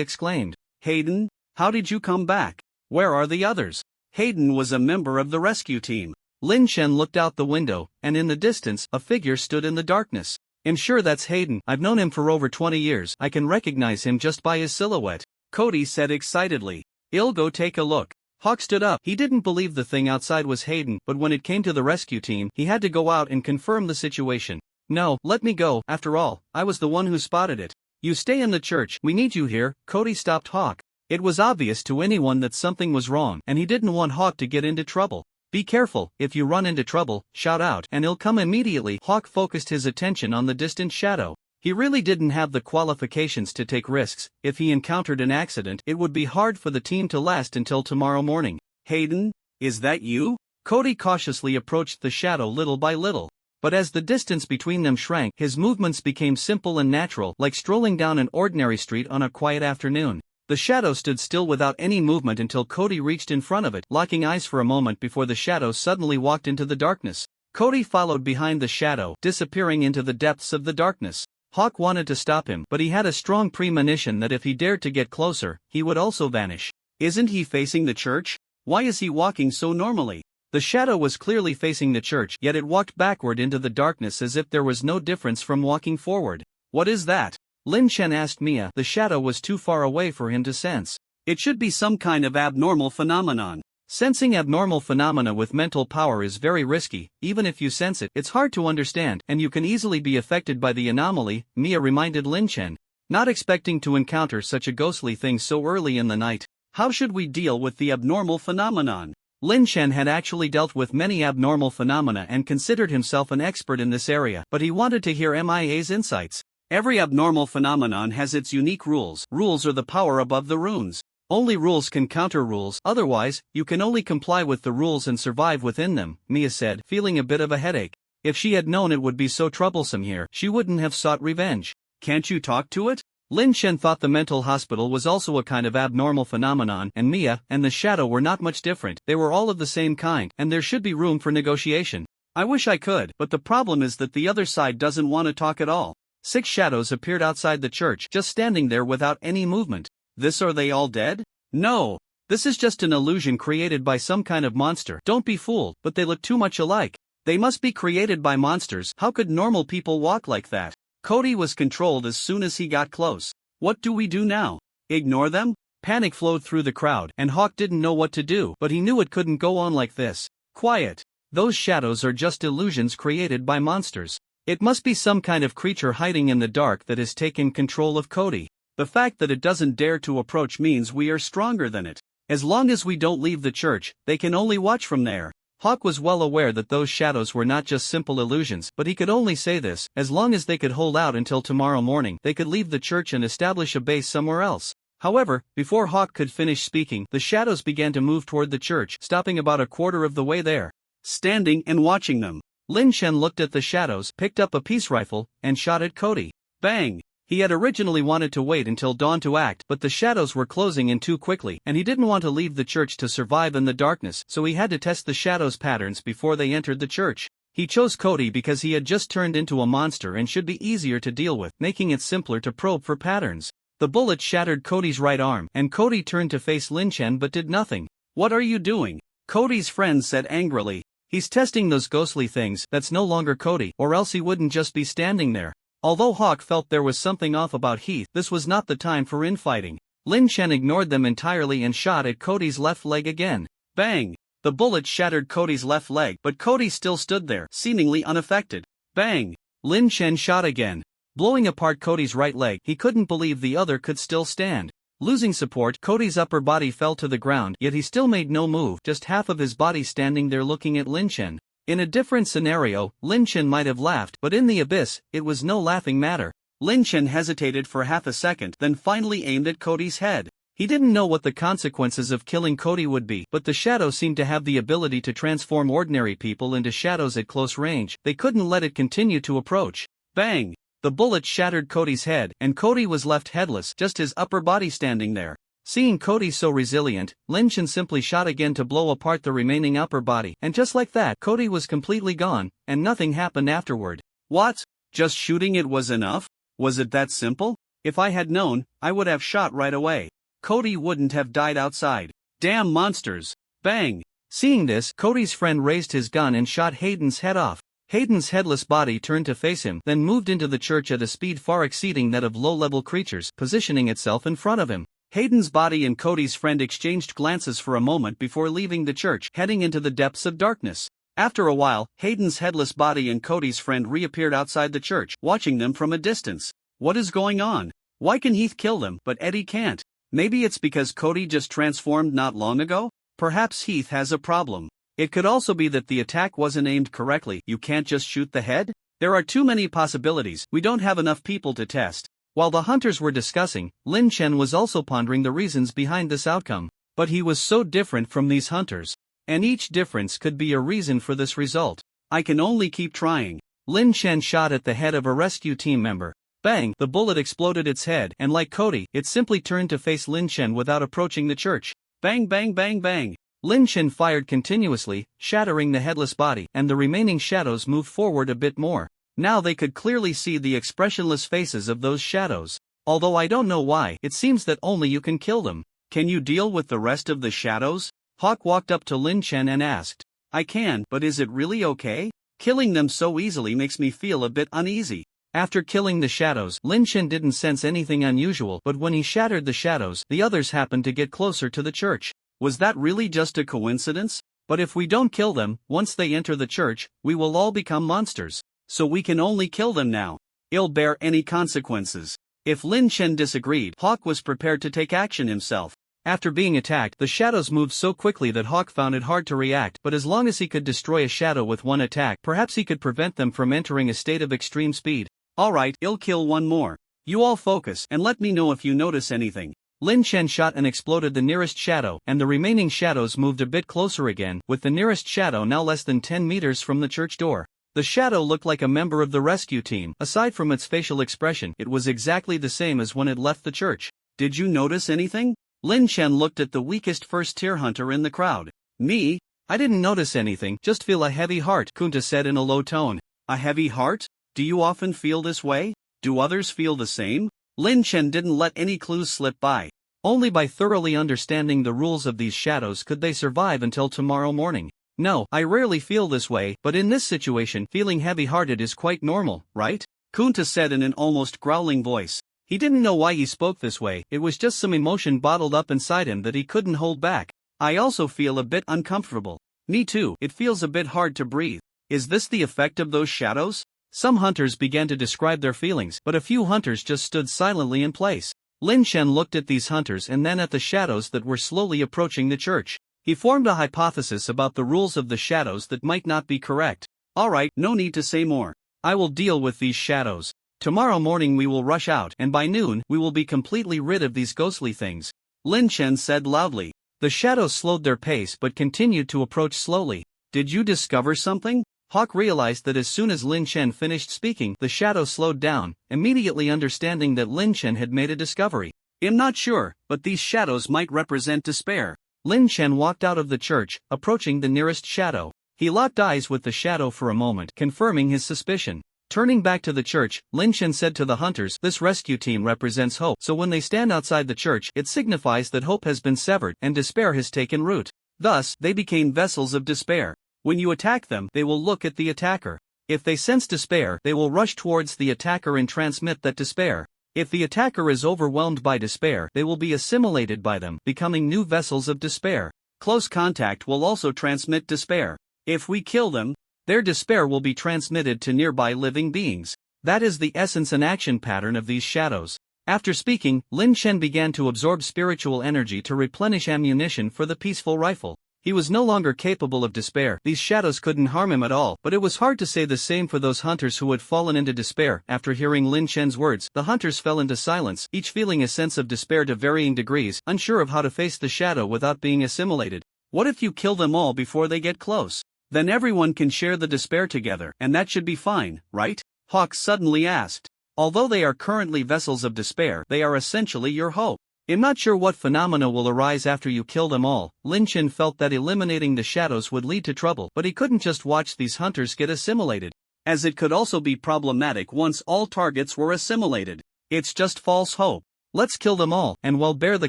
exclaimed, Hayden, how did you come back? Where are the others? Hayden was a member of the rescue team. Lin Shen looked out the window, and in the distance, a figure stood in the darkness. I'm sure that's Hayden. I've known him for over 20 years. I can recognize him just by his silhouette. Cody said excitedly. I'll go take a look. Hawk stood up. He didn't believe the thing outside was Hayden, but when it came to the rescue team, he had to go out and confirm the situation. No, let me go. After all, I was the one who spotted it. You stay in the church. We need you here. Cody stopped Hawk. It was obvious to anyone that something was wrong, and he didn't want Hawk to get into trouble. Be careful. If you run into trouble, shout out, and he'll come immediately. Hawk focused his attention on the distant shadow. He really didn't have the qualifications to take risks. If he encountered an accident, it would be hard for the team to last until tomorrow morning. Hayden, is that you? Cody cautiously approached the shadow little by little. But as the distance between them shrank, his movements became simple and natural, like strolling down an ordinary street on a quiet afternoon. The shadow stood still without any movement until Cody reached in front of it, locking eyes for a moment before the shadow suddenly walked into the darkness. Cody followed behind the shadow, disappearing into the depths of the darkness. Hawk wanted to stop him, but he had a strong premonition that if he dared to get closer, he would also vanish. Isn't he facing the church? Why is he walking so normally? The shadow was clearly facing the church, yet it walked backward into the darkness as if there was no difference from walking forward. What is that? Lin Shen asked Mia. The shadow was too far away for him to sense. It should be some kind of abnormal phenomenon. Sensing abnormal phenomena with mental power is very risky. Even if you sense it, it's hard to understand, and you can easily be affected by the anomaly, Mia reminded Lin Shen. Not expecting to encounter such a ghostly thing so early in the night. How should we deal with the abnormal phenomenon? Lin Shen had actually dealt with many abnormal phenomena and considered himself an expert in this area, but he wanted to hear Mia's insights. Every abnormal phenomenon has its unique rules. Rules are the power above the runes. Only rules can counter rules, otherwise, you can only comply with the rules and survive within them, Mia said, feeling a bit of a headache. If she had known it would be so troublesome here, she wouldn't have sought revenge. Can't you talk to it? Lin Shen thought the mental hospital was also a kind of abnormal phenomenon, and Mia and the shadow were not much different. They were all of the same kind, and there should be room for negotiation. I wish I could, but the problem is that the other side doesn't want to talk at all. 6 shadows appeared outside the church, just standing there without any movement. Are they all dead? No. This is just an illusion created by some kind of monster. Don't be fooled, but they look too much alike. They must be created by monsters. How could normal people walk like that? Cody was controlled as soon as he got close. What do we do now? Ignore them? Panic flowed through the crowd, and Hawk didn't know what to do, but he knew it couldn't go on like this. Quiet. Those shadows are just illusions created by monsters. It must be some kind of creature hiding in the dark that has taken control of Cody. The fact that it doesn't dare to approach means we are stronger than it. As long as we don't leave the church, they can only watch from there. Hawk was well aware that those shadows were not just simple illusions, but he could only say this: as long as they could hold out until tomorrow morning, they could leave the church and establish a base somewhere else. However, before Hawk could finish speaking, the shadows began to move toward the church, stopping about a quarter of the way there. Standing and watching them, Lin Shen looked at the shadows, picked up a peace rifle, and shot at Cody. Bang! He had originally wanted to wait until dawn to act, but the shadows were closing in too quickly, and he didn't want to leave the church to survive in the darkness, so he had to test the shadows' patterns before they entered the church. He chose Cody because he had just turned into a monster and should be easier to deal with, making it simpler to probe for patterns. The bullet shattered Cody's right arm, and Cody turned to face Lin Shen but did nothing. What are you doing? Cody's friend said angrily. He's testing those ghostly things. That's no longer Cody, or else he wouldn't just be standing there. Although Hawk felt there was something off about Heath, this was not the time for infighting. Lin Shen ignored them entirely and shot at Cody's left leg again. Bang! The bullet shattered Cody's left leg, but Cody still stood there, seemingly unaffected. Bang! Lin Shen shot again, blowing apart Cody's right leg. He couldn't believe the other could still stand. Losing support, Cody's upper body fell to the ground, yet he still made no move, just half of his body standing there looking at Lin Shen. In a different scenario, Lin Shen might have laughed, but in the abyss, it was no laughing matter. Lin Shen hesitated for half a second, then finally aimed at Cody's head. He didn't know what the consequences of killing Cody would be, but the shadow seemed to have the ability to transform ordinary people into shadows at close range. They couldn't let it continue to approach. Bang! The bullet shattered Cody's head, and Cody was left headless, just his upper body standing there. Seeing Cody so resilient, Lin Shen simply shot again to blow apart the remaining upper body, and just like that, Cody was completely gone, and nothing happened afterward. What? Just shooting it was enough? Was it that simple? If I had known, I would have shot right away. Cody wouldn't have died outside. Damn monsters! Bang! Seeing this, Cody's friend raised his gun and shot Hayden's head off. Hayden's headless body turned to face him, then moved into the church at a speed far exceeding that of low-level creatures, positioning itself in front of him. Hayden's body and Cody's friend exchanged glances for a moment before leaving the church, heading into the depths of darkness. After a while, Hayden's headless body and Cody's friend reappeared outside the church, watching them from a distance. What is going on? Why can Heath kill them, but Eddie can't? Maybe it's because Cody just transformed not long ago? Perhaps Heath has a problem. It could also be that the attack wasn't aimed correctly. You can't just shoot the head? There are too many possibilities. We don't have enough people to test. While the hunters were discussing, Lin Shen was also pondering the reasons behind this outcome. But he was so different from these hunters. And each difference could be a reason for this result. I can only keep trying. Lin Shen shot at the head of a rescue team member. Bang! The bullet exploded its head, and like Cody, it simply turned to face Lin Shen without approaching the church. Bang bang bang bang! Lin Shen fired continuously, shattering the headless body, and the remaining shadows moved forward a bit more. Now they could clearly see the expressionless faces of those shadows. Although I don't know why, it seems that only you can kill them. Can you deal with the rest of the shadows? Hawk walked up to Lin Shen and asked. I can, but is it really okay? Killing them so easily makes me feel a bit uneasy. After killing the shadows, Lin Shen didn't sense anything unusual, but when he shattered the shadows, the others happened to get closer to the church. Was that really just a coincidence? But if we don't kill them, once they enter the church, we will all become monsters. So we can only kill them now. It'll bear any consequences. If Lin Shen disagreed, Hawk was prepared to take action himself. After being attacked, the shadows moved so quickly that Hawk found it hard to react, but as long as he could destroy a shadow with one attack, perhaps he could prevent them from entering a state of extreme speed. Alright, I'll kill one more. You all focus, and let me know if you notice anything. Lin Shen shot and exploded the nearest shadow, and the remaining shadows moved a bit closer again, with the nearest shadow now less than 10 meters from the church door. The shadow looked like a member of the rescue team. Aside from its facial expression, it was exactly the same as when it left the church. Did you notice anything? Lin Chen looked at the weakest first-tier hunter in the crowd. Me? I didn't notice anything, just feel a heavy heart, Kunta said in a low tone. A heavy heart? Do you often feel this way? Do others feel the same? Lin Chen didn't let any clues slip by. Only by thoroughly understanding the rules of these shadows could they survive until tomorrow morning. No, I rarely feel this way, but in this situation, feeling heavy-hearted is quite normal, right? Kunta said in an almost growling voice. He didn't know why he spoke this way, it was just some emotion bottled up inside him that he couldn't hold back. I also feel a bit uncomfortable. Me too, it feels a bit hard to breathe. Is this the effect of those shadows? Some hunters began to describe their feelings, but a few hunters just stood silently in place. Lin Chen looked at these hunters and then at the shadows that were slowly approaching the church. He formed a hypothesis about the rules of the shadows that might not be correct. Alright, no need to say more. I will deal with these shadows. Tomorrow morning we will rush out, and by noon we will be completely rid of these ghostly things. Lin Chen said loudly. The shadows slowed their pace but continued to approach slowly. Did you discover something? Hawk realized that as soon as Lin Chen finished speaking, the shadow slowed down, immediately understanding that Lin Chen had made a discovery. I'm not sure, but these shadows might represent despair. Lin Chen walked out of the church, approaching the nearest shadow. He locked eyes with the shadow for a moment, confirming his suspicion. Turning back to the church, Lin Chen said to the hunters, this rescue team represents hope, so when they stand outside the church, it signifies that hope has been severed and despair has taken root. Thus, they became vessels of despair. When you attack them, they will look at the attacker. If they sense despair, they will rush towards the attacker and transmit that despair. If the attacker is overwhelmed by despair, they will be assimilated by them, becoming new vessels of despair. Close contact will also transmit despair. If we kill them, their despair will be transmitted to nearby living beings. That is the essence and action pattern of these shadows. After speaking, Lin Chen began to absorb spiritual energy to replenish ammunition for the peaceful rifle. He was no longer capable of despair. These shadows couldn't harm him at all, but it was hard to say the same for those hunters who had fallen into despair. After hearing Lin Chen's words, the hunters fell into silence, each feeling a sense of despair to varying degrees, unsure of how to face the shadow without being assimilated. What if you kill them all before they get close? Then everyone can share the despair together, and that should be fine, right? Hawk suddenly asked. Although they are currently vessels of despair, they are essentially your hope. I'm not sure what phenomena will arise after you kill them all. Lin Chen felt that eliminating the shadows would lead to trouble, but he couldn't just watch these hunters get assimilated, as it could also be problematic once all targets were assimilated. It's just false hope. Let's kill them all, and we'll bear the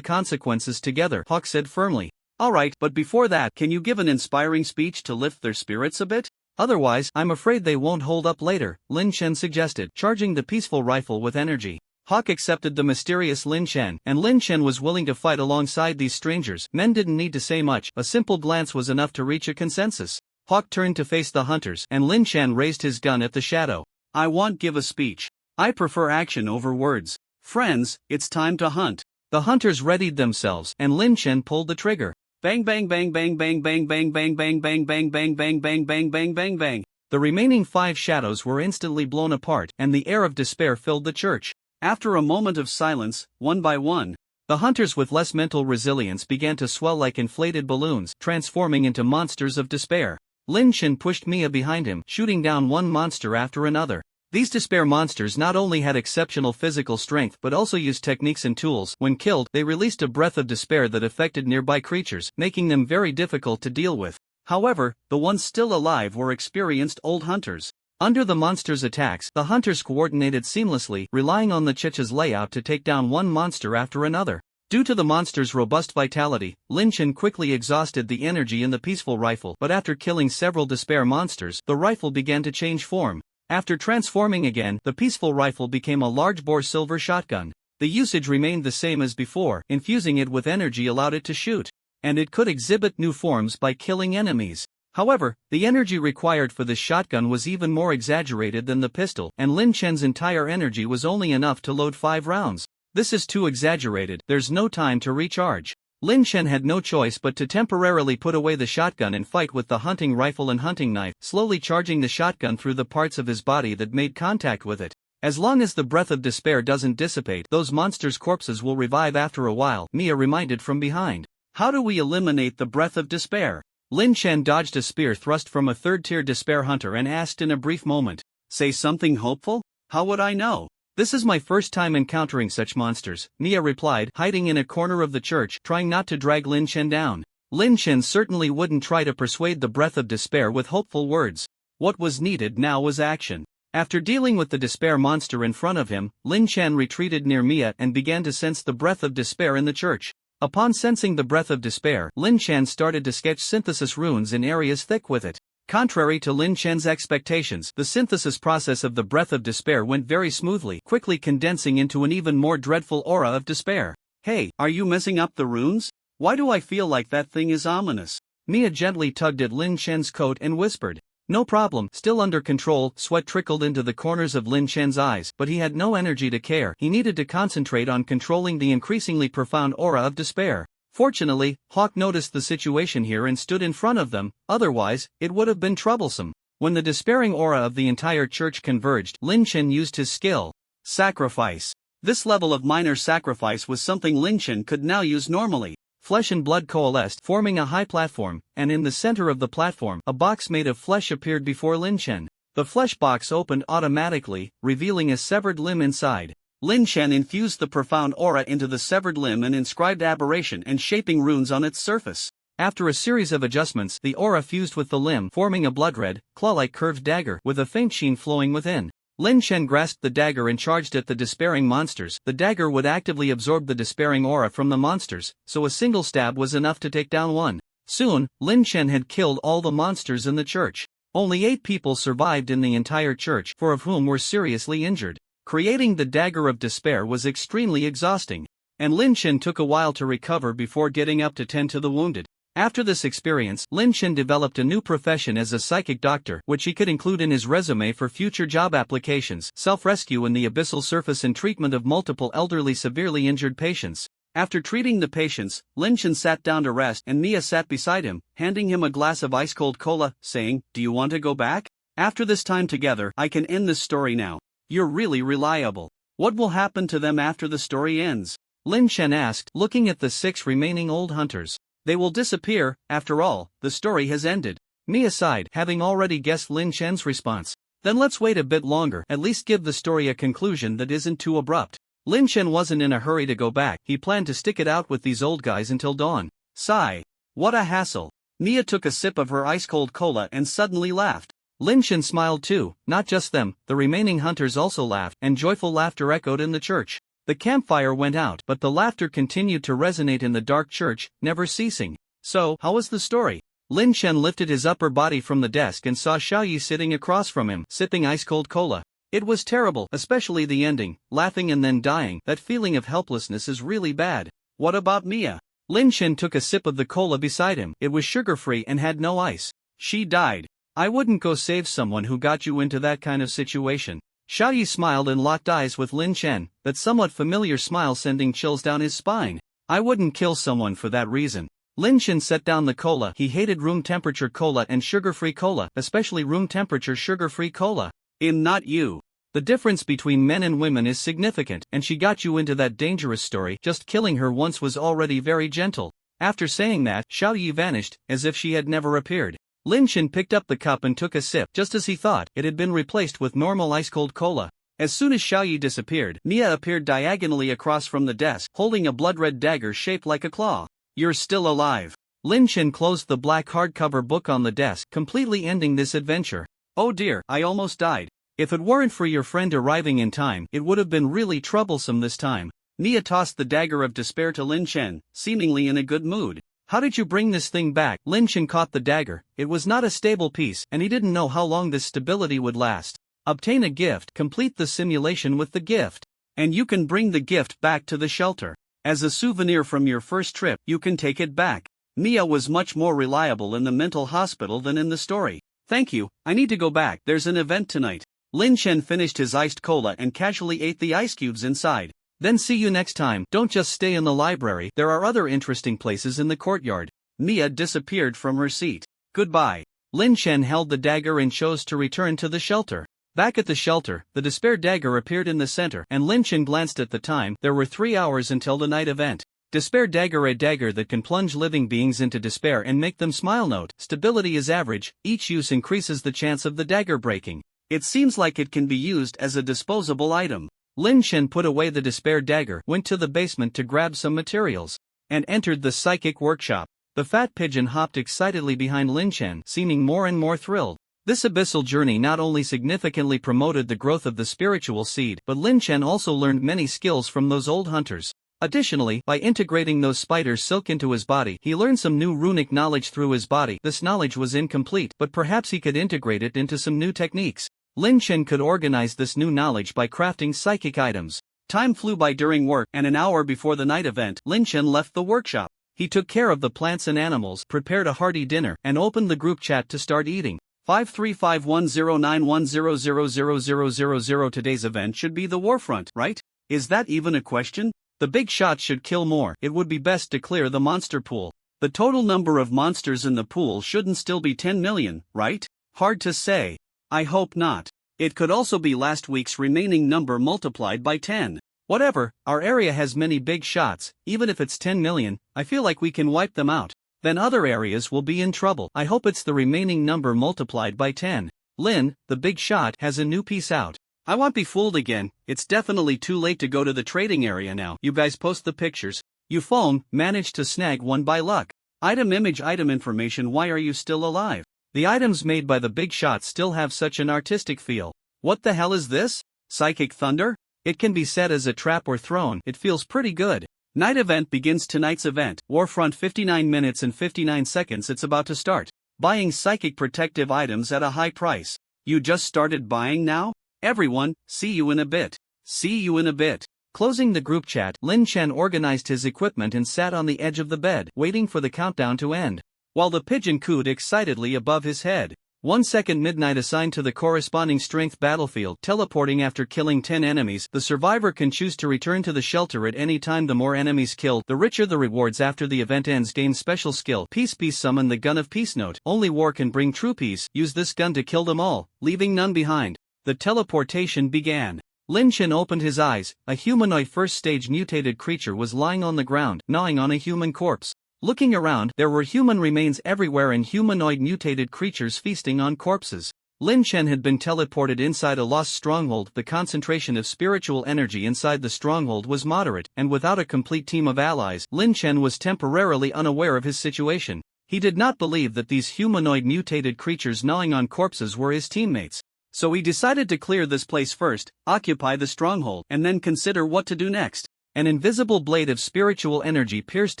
consequences together, Hawk said firmly. Alright, but before that, can you give an inspiring speech to lift their spirits a bit? Otherwise, I'm afraid they won't hold up later, Lin Chen suggested, charging the peaceful rifle with energy. Hawk accepted the mysterious Lin Chen, and Lin Chen was willing to fight alongside these strangers. Men didn't need to say much, a simple glance was enough to reach a consensus. Hawk turned to face the hunters, and Lin Chen raised his gun at the shadow. I won't give a speech. I prefer action over words. Friends, it's time to hunt. The hunters readied themselves, and Lin Chen pulled the trigger. Bang bang bang bang bang bang bang bang bang bang bang bang bang bang bang bang bang bang. The remaining 5 shadows were instantly blown apart, and the air of despair filled the church. After a moment of silence, one by one, the hunters with less mental resilience began to swell like inflated balloons, transforming into monsters of despair. Lin Chen pushed Mia behind him, shooting down one monster after another. These despair monsters not only had exceptional physical strength but also used techniques and tools. When killed, they released a breath of despair that affected nearby creatures, making them very difficult to deal with. However, the ones still alive were experienced old hunters. Under the monsters' attacks, the hunters coordinated seamlessly, relying on the Chicha's layout to take down one monster after another. Due to the monster's robust vitality, Lin Chen quickly exhausted the energy in the peaceful rifle, but after killing several despair monsters, the rifle began to change form. After transforming again, the peaceful rifle became a large-bore silver shotgun. The usage remained the same as before, infusing it with energy allowed it to shoot, and it could exhibit new forms by killing enemies. However, the energy required for this shotgun was even more exaggerated than the pistol, and Lin Chen's entire energy was only enough to load 5 rounds. This is too exaggerated, there's no time to recharge. Lin Chen had no choice but to temporarily put away the shotgun and fight with the hunting rifle and hunting knife, slowly charging the shotgun through the parts of his body that made contact with it. As long as the breath of despair doesn't dissipate, those monsters' corpses will revive after a while, Mia reminded from behind. How do we eliminate the breath of despair? Lin Chen dodged a spear thrust from a third-tier despair hunter and asked in a brief moment, "Say something hopeful? How would I know?" "This is my first time encountering such monsters," Mia replied, hiding in a corner of the church, trying not to drag Lin Chen down. Lin Chen certainly wouldn't try to persuade the breath of despair with hopeful words. What was needed now was action. After dealing with the despair monster in front of him, Lin Chen retreated near Mia and began to sense the breath of despair in the church. Upon sensing the breath of despair, Lin Chen started to sketch synthesis runes in areas thick with it. Contrary to Lin Chen's expectations, the synthesis process of the breath of despair went very smoothly, quickly condensing into an even more dreadful aura of despair. "Hey, are you messing up the runes? Why do I feel like that thing is ominous?" Mia gently tugged at Lin Chen's coat and whispered. "No problem." Still under control, sweat trickled into the corners of Lin Chen's eyes, but he had no energy to care. He needed to concentrate on controlling the increasingly profound aura of despair. Fortunately, Hawk noticed the situation here and stood in front of them, otherwise, it would have been troublesome. When the despairing aura of the entire church converged, Lin Chen used his skill. Sacrifice. This level of minor sacrifice was something Lin Chen could now use normally. Flesh and blood coalesced, forming a high platform, and in the center of the platform, a box made of flesh appeared before Lin Chen. The flesh box opened automatically, revealing a severed limb inside. Lin Chen infused the profound aura into the severed limb and inscribed aberration and shaping runes on its surface. After a series of adjustments, the aura fused with the limb, forming a blood-red, claw-like curved dagger with a faint sheen flowing within. Lin Chen grasped the dagger and charged at the despairing monsters. The dagger would actively absorb the despairing aura from the monsters, so a single stab was enough to take down one. Soon, Lin Chen had killed all the monsters in the church. Only 8 people survived in the entire church, 4 of whom were seriously injured. Creating the dagger of despair was extremely exhausting, and Lin Chen took a while to recover before getting up to tend to the wounded. After this experience, Lin Chen developed a new profession as a psychic doctor, which he could include in his resume for future job applications: self-rescue in the abyssal surface and treatment of multiple elderly severely injured patients. After treating the patients, Lin Chen sat down to rest and Mia sat beside him, handing him a glass of ice-cold cola, saying, "Do you want to go back? After this time together, I can end this story now. You're really reliable. What will happen to them after the story ends?" Lin Chen asked, looking at the 6 remaining old hunters. "They will disappear. After all, the story has ended." Mia sighed, having already guessed Lin Chen's response. "Then let's wait a bit longer, at least give the story a conclusion that isn't too abrupt." Lin Chen wasn't in a hurry to go back. He planned to stick it out with these old guys until dawn. Sigh. What a hassle. Mia took a sip of her ice-cold cola and suddenly laughed. Lin Chen smiled too. Not just them, the remaining hunters also laughed, and joyful laughter echoed in the church. The campfire went out, but the laughter continued to resonate in the dark church, never ceasing. "So, how was the story?" Lin Chen lifted his upper body from the desk and saw Xiaoyi sitting across from him, sipping ice-cold cola. "It was terrible, especially the ending, laughing and then dying. That feeling of helplessness is really bad." "What about Mia?" Lin Chen took a sip of the cola beside him. It was sugar-free and had no ice. "She died. I wouldn't go save someone who got you into that kind of situation." Xiaoyi smiled and locked eyes with Lin Chen, that somewhat familiar smile sending chills down his spine. "I wouldn't kill someone for that reason." Lin Chen set down the cola. He hated room temperature cola and sugar-free cola, especially room temperature sugar-free cola. Not you. The difference between men and women is significant, and she got you into that dangerous story. Just killing her once was already very gentle." After saying that, Xiaoyi vanished, as if she had never appeared. Lin Chen picked up the cup and took a sip. Just as he thought, it had been replaced with normal ice-cold cola. As soon as Xiaoyi disappeared, Mia appeared diagonally across from the desk, holding a blood-red dagger shaped like a claw. "You're still alive." Lin Chen closed the black hardcover book on the desk, completely ending this adventure. "Oh dear, I almost died. If it weren't for your friend arriving in time, it would have been really troublesome this time." Mia tossed the dagger of despair to Lin Chen, seemingly in a good mood. "How did you bring this thing back?" Lin Chen caught the dagger. It was not a stable piece, and he didn't know how long this stability would last. "Obtain a gift, complete the simulation with the gift, and you can bring the gift back to the shelter. As a souvenir from your first trip, you can take it back." Mia was much more reliable in the mental hospital than in the story. "Thank you, I need to go back. There's an event tonight." Lin Chen finished his iced cola and casually ate the ice cubes inside. "Then see you next time. Don't just stay in the library, there are other interesting places in the courtyard." Mia disappeared from her seat. "Goodbye." Lin Chen held the dagger and chose to return to the shelter. Back at the shelter, the despair dagger appeared in the center, and Lin Chen glanced at the time. There were 3 hours until the night event. Despair dagger, a dagger that can plunge living beings into despair and make them smile. Note, stability is average, each use increases the chance of the dagger breaking. It seems like it can be used as a disposable item. Lin Chen put away the despair dagger, went to the basement to grab some materials, and entered the psychic workshop. The fat pigeon hopped excitedly behind Lin Chen, seeming more and more thrilled. This abyssal journey not only significantly promoted the growth of the spiritual seed, but Lin Chen also learned many skills from those old hunters. Additionally, by integrating those spider's silk into his body, he learned some new runic knowledge through his body. This knowledge was incomplete, but perhaps he could integrate it into some new techniques. Lin Chen could organize this new knowledge by crafting psychic items. Time flew by during work, and an hour before the night event, Lin Chen left the workshop. He took care of the plants and animals, prepared a hearty dinner, and opened the group chat to start eating. 5351091000000. Today's event should be the Warfront, right? Is that even a question? The big shots should kill more. It would be best to clear the monster pool. The total number of monsters in the pool shouldn't still be 10 million, right? Hard to say. I hope not. It could also be last week's remaining number multiplied by 10. Whatever, our area has many big shots. Even if it's 10 million, I feel like we can wipe them out. Then other areas will be in trouble. I hope it's the remaining number multiplied by 10. Lin, the big shot, has a new piece out. I won't be fooled again. It's definitely too late to go to the trading area now. You guys post the pictures. You phone, managed to snag one by luck. Item image, item information. Why are you still alive? The items made by the big shot still have such an artistic feel. What the hell is this? Psychic thunder? It can be set as a trap or thrown. It feels pretty good. Night event begins. Tonight's event, Warfront, 59 minutes and 59 seconds. It's about to start. Buying psychic protective items at a high price. You just started buying now? Everyone, see you in a bit. See you in a bit. Closing the group chat, Lin Chen organized his equipment and sat on the edge of the bed, waiting for the countdown to end. While the pigeon cooed excitedly above his head. 1 second. Midnight assigned to the corresponding strength battlefield. Teleporting after killing 10 enemies, the survivor can choose to return to the shelter at any time. The more enemies killed, the richer the rewards. After the event ends, gain special skill. Peace. Summon the gun of peace. Note, only war can bring true peace. Use this gun to kill them all, leaving none behind. The teleportation began. Lin Chen opened his eyes. A humanoid first-stage mutated creature was lying on the ground, gnawing on a human corpse. Looking around, there were human remains everywhere and humanoid mutated creatures feasting on corpses. Lin Chen had been teleported inside a lost stronghold. The concentration of spiritual energy inside the stronghold was moderate, and without a complete team of allies, Lin Chen was temporarily unaware of his situation. He did not believe that these humanoid mutated creatures gnawing on corpses were his teammates. So he decided to clear this place first, occupy the stronghold, and then consider what to do next. An invisible blade of spiritual energy pierced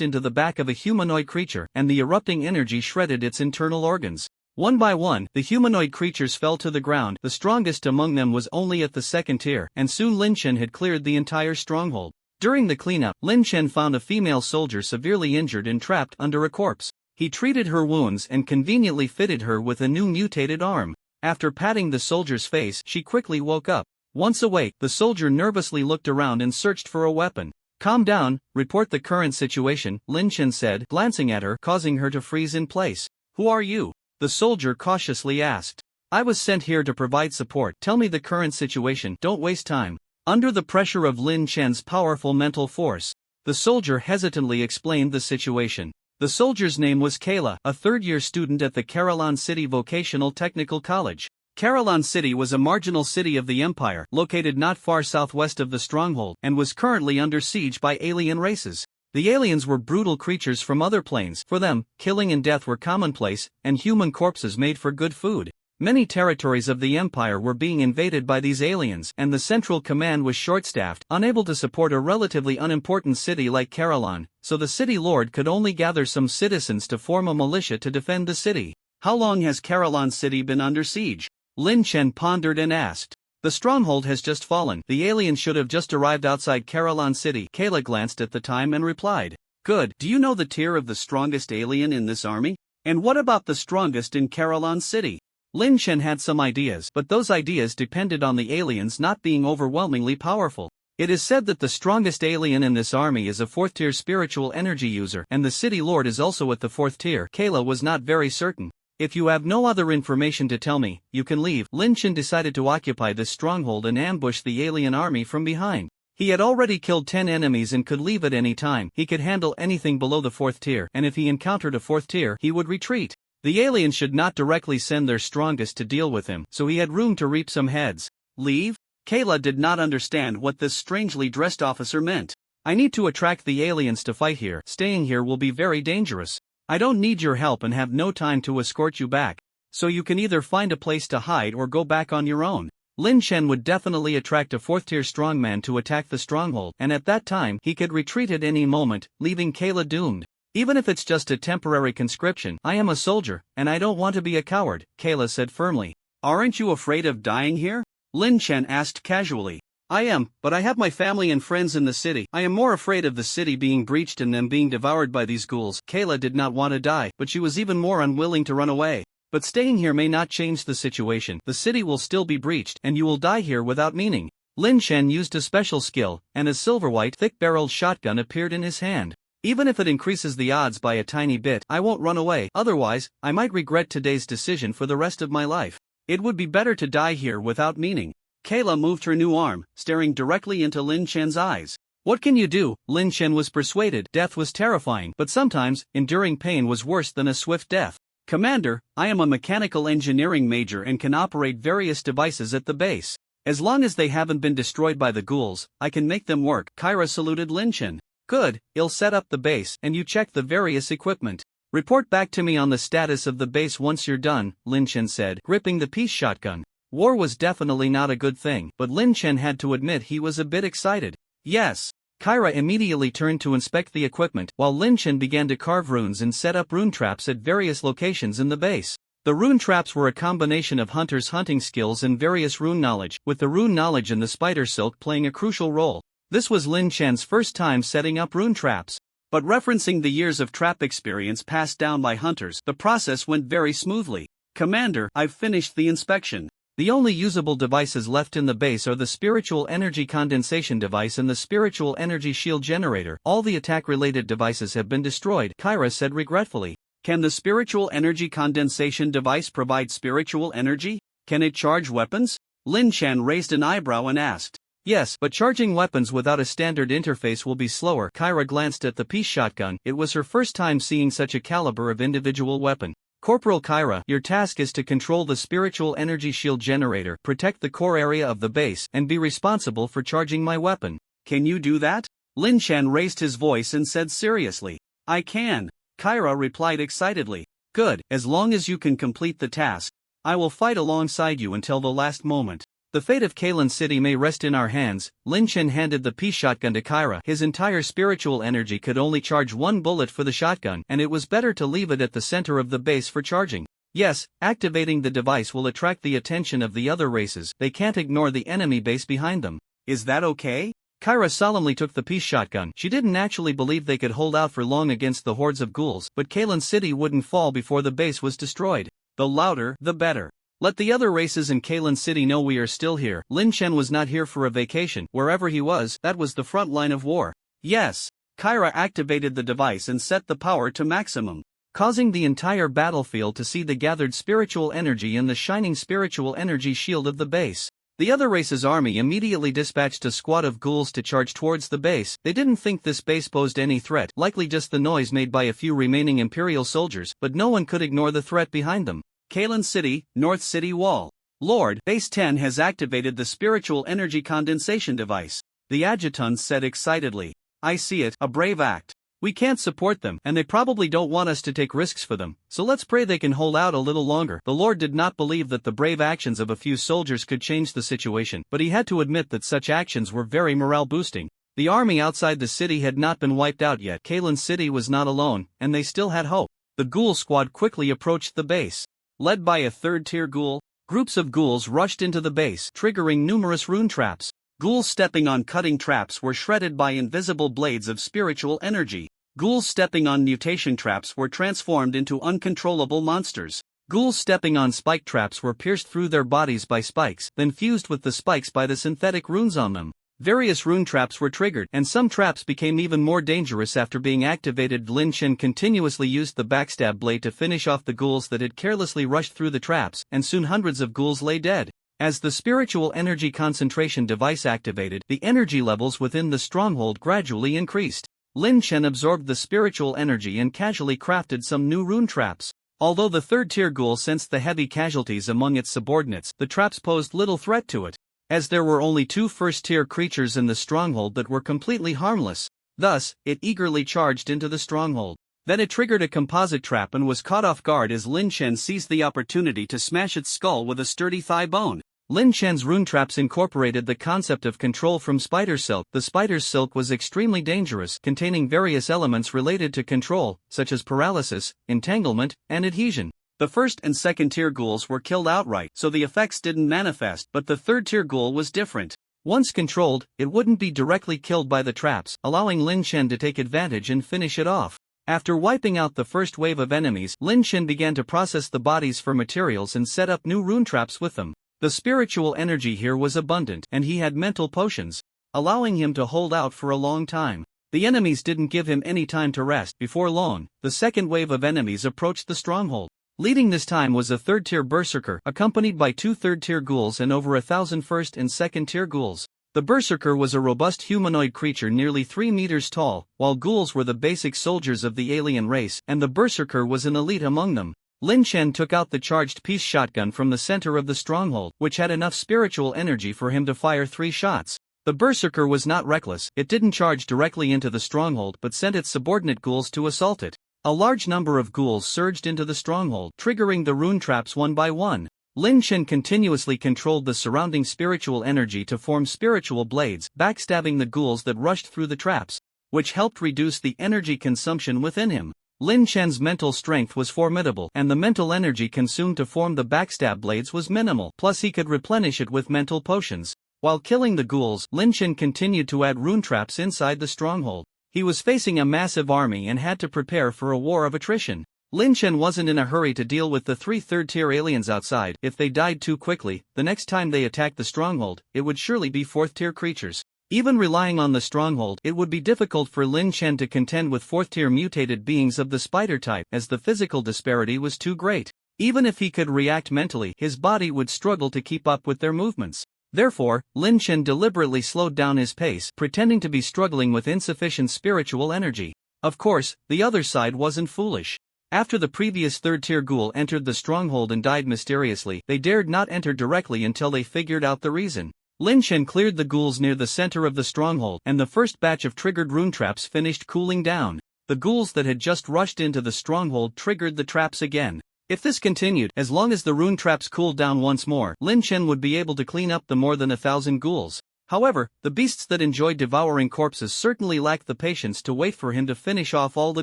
into the back of a humanoid creature, and the erupting energy shredded its internal organs. One by one, the humanoid creatures fell to the ground. The strongest among them was only at the second tier, and soon Lin Chen had cleared the entire stronghold. During the cleanup, Lin Chen found a female soldier severely injured and trapped under a corpse. He treated her wounds and conveniently fitted her with a new mutated arm. After patting the soldier's face, she quickly woke up. Once awake, the soldier nervously looked around and searched for a weapon. Calm down, report the current situation, Lin Chen said, glancing at her, causing her to freeze in place. Who are you? The soldier cautiously asked. I was sent here to provide support. Tell me the current situation, don't waste time. Under the pressure of Lin Chen's powerful mental force, the soldier hesitantly explained the situation. The soldier's name was Kayla, a third-year student at the Carolan City Vocational Technical College. Carolan City was a marginal city of the Empire, located not far southwest of the stronghold, and was currently under siege by alien races. The aliens were brutal creatures from other planes. For them, killing and death were commonplace, and human corpses made for good food. Many territories of the Empire were being invaded by these aliens, and the central command was short-staffed, unable to support a relatively unimportant city like Carolan, so the city lord could only gather some citizens to form a militia to defend the city. How long has Carolan City been under siege? Lin Chen pondered and asked. The stronghold has just fallen. The aliens should have just arrived outside Carolan City. Kayla glanced at the time and replied. Good. Do you know the tier of the strongest alien in this army? And what about the strongest in Carolan City? Lin Chen had some ideas, but those ideas depended on the aliens not being overwhelmingly powerful. It is said that the strongest alien in this army is a 4th tier spiritual energy user, and the city lord is also at the 4th tier. Kayla was not very certain. If you have no other information to tell me, you can leave. Lin Chen decided to occupy this stronghold and ambush the alien army from behind. He had already killed 10 enemies and could leave at any time. He could handle anything below the 4th tier, and if he encountered a 4th tier, he would retreat. The aliens should not directly send their strongest to deal with him, so he had room to reap some heads. Leave? Kayla did not understand what this strangely dressed officer meant. I need to attract the aliens to fight here. Staying here will be very dangerous. I don't need your help and have no time to escort you back. So you can either find a place to hide or go back on your own. Lin Chen would definitely attract a 4th tier strongman to attack the stronghold, and at that time he could retreat at any moment, leaving Kayla doomed. Even if it's just a temporary conscription, I am a soldier, and I don't want to be a coward, Kayla said firmly. Aren't you afraid of dying here? Lin Chen asked casually. I am, but I have my family and friends in the city. I am more afraid of the city being breached and them being devoured by these ghouls. Kayla did not want to die, but she was even more unwilling to run away. But staying here may not change the situation. The city will still be breached, and you will die here without meaning. Lin Chen used a special skill, and a silver-white, thick-barreled shotgun appeared in his hand. Even if it increases the odds by a tiny bit, I won't run away. Otherwise, I might regret today's decision for the rest of my life. It would be better to die here without meaning. Kayla moved her new arm, staring directly into Lin Chen's eyes. What can you do? Lin Chen was persuaded. Death was terrifying, but sometimes, enduring pain was worse than a swift death. Commander, I am a mechanical engineering major and can operate various devices at the base. As long as they haven't been destroyed by the ghouls, I can make them work. Kyra saluted Lin Chen. Good, I'll set up the base, and you check the various equipment. Report back to me on the status of the base once you're done, Lin Chen said, gripping the peace shotgun. War was definitely not a good thing, but Lin Chen had to admit he was a bit excited. Yes. Kyra immediately turned to inspect the equipment, while Lin Chen began to carve runes and set up rune traps at various locations in the base. The rune traps were a combination of Hunter's hunting skills and various rune knowledge, with the rune knowledge and the spider silk playing a crucial role. This was Lin Chen's first time setting up rune traps. But referencing the years of trap experience passed down by hunters, the process went very smoothly. Commander, I've finished the inspection. The only usable devices left in the base are the spiritual energy condensation device and the spiritual energy shield generator. All the attack-related devices have been destroyed, Kyra said regretfully. Can the spiritual energy condensation device provide spiritual energy? Can it charge weapons? Lin Chen raised an eyebrow and asked. Yes, but charging weapons without a standard interface will be slower. Kyra glanced at the peace shotgun. It was her first time seeing such a caliber of individual weapon. Corporal Kyra, your task is to control the spiritual energy shield generator, protect the core area of the base, and be responsible for charging my weapon. Can you do that? Lin Chen raised his voice and said seriously. I can. Kyra replied excitedly. Good, as long as you can complete the task. I will fight alongside you until the last moment. The fate of Kailan City may rest in our hands. Lin Chen handed the peace shotgun to Kyra. His entire spiritual energy could only charge one bullet for the shotgun, and it was better to leave it at the center of the base for charging. Yes, activating the device will attract the attention of the other races. They can't ignore the enemy base behind them. Is that okay? Kyra solemnly took the peace shotgun. She didn't actually believe they could hold out for long against the hordes of ghouls, but Kailan City wouldn't fall before the base was destroyed. The louder, the better. Let the other races in Kailan City know we are still here. Lin Chen was not here for a vacation. Wherever he was, that was the front line of war. Yes. Kyra activated the device and set the power to maximum, causing the entire battlefield to see the gathered spiritual energy in the shining spiritual energy shield of the base. The other race's army immediately dispatched a squad of ghouls to charge towards the base. They didn't think this base posed any threat, likely just the noise made by a few remaining Imperial soldiers, but no one could ignore the threat behind them. Kailan City, North City Wall. Lord, Base 10 has activated the spiritual energy condensation device, the adjutant said excitedly. I see it, a brave act. We can't support them, and they probably don't want us to take risks for them, so let's pray they can hold out a little longer. The Lord did not believe that the brave actions of a few soldiers could change the situation, but he had to admit that such actions were very morale-boosting. The army outside the city had not been wiped out yet. Kailan City was not alone, and they still had hope. The ghoul squad quickly approached the base. Led by a third-tier ghoul, groups of ghouls rushed into the base, triggering numerous rune traps. Ghouls stepping on cutting traps were shredded by invisible blades of spiritual energy. Ghouls stepping on mutation traps were transformed into uncontrollable monsters. Ghouls stepping on spike traps were pierced through their bodies by spikes, then fused with the spikes by the synthetic runes on them. Various rune traps were triggered, and some traps became even more dangerous after being activated. Lin Chen continuously used the backstab blade to finish off the ghouls that had carelessly rushed through the traps, and soon hundreds of ghouls lay dead. As the spiritual energy concentration device activated, the energy levels within the stronghold gradually increased. Lin Chen absorbed the spiritual energy and casually crafted some new rune traps. Although the third-tier ghoul sensed the heavy casualties among its subordinates, the traps posed little threat to it, as there were only 2 first-tier creatures in the stronghold that were completely harmless. Thus, it eagerly charged into the stronghold. Then it triggered a composite trap and was caught off guard as Lin Chen seized the opportunity to smash its skull with a sturdy thigh bone. Lin Chen's rune traps incorporated the concept of control from spider silk. The spider's silk was extremely dangerous, containing various elements related to control, such as paralysis, entanglement, and adhesion. The first and second tier ghouls were killed outright, so the effects didn't manifest, but the third tier ghoul was different. Once controlled, it wouldn't be directly killed by the traps, allowing Lin Chen to take advantage and finish it off. After wiping out the first wave of enemies, Lin Chen began to process the bodies for materials and set up new rune traps with them. The spiritual energy here was abundant, and he had mental potions, allowing him to hold out for a long time. The enemies didn't give him any time to rest. Before long, the second wave of enemies approached the stronghold. Leading this time was a third-tier berserker, accompanied by 2 third-tier ghouls and over 1,000 first and second-tier ghouls. The berserker was a robust humanoid creature nearly 3 meters tall, while ghouls were the basic soldiers of the alien race, and the berserker was an elite among them. Lin Chen took out the charged piece shotgun from the center of the stronghold, which had enough spiritual energy for him to fire 3 shots. The berserker was not reckless. It didn't charge directly into the stronghold but sent its subordinate ghouls to assault it. A large number of ghouls surged into the stronghold, triggering the rune traps one by one. Lin Chen continuously controlled the surrounding spiritual energy to form spiritual blades, backstabbing the ghouls that rushed through the traps, which helped reduce the energy consumption within him. Lin Chen's mental strength was formidable, and the mental energy consumed to form the backstab blades was minimal, plus he could replenish it with mental potions. While killing the ghouls, Lin Chen continued to add rune traps inside the stronghold. He was facing a massive army and had to prepare for a war of attrition. Lin Chen wasn't in a hurry to deal with the 3 third-tier aliens outside. If they died too quickly, the next time they attacked the stronghold, it would surely be 4th-tier creatures. Even relying on the stronghold, it would be difficult for Lin Chen to contend with 4th-tier mutated beings of the spider type, as the physical disparity was too great. Even if he could react mentally, his body would struggle to keep up with their movements. Therefore, Lin Chen deliberately slowed down his pace, pretending to be struggling with insufficient spiritual energy. Of course, the other side wasn't foolish. After the previous third-tier ghoul entered the stronghold and died mysteriously, they dared not enter directly until they figured out the reason. Lin Chen cleared the ghouls near the center of the stronghold, and the first batch of triggered rune traps finished cooling down. The ghouls that had just rushed into the stronghold triggered the traps again. If this continued, as long as the rune traps cooled down once more, Lin Chen would be able to clean up the more than 1,000 ghouls. However, the beasts that enjoyed devouring corpses certainly lacked the patience to wait for him to finish off all the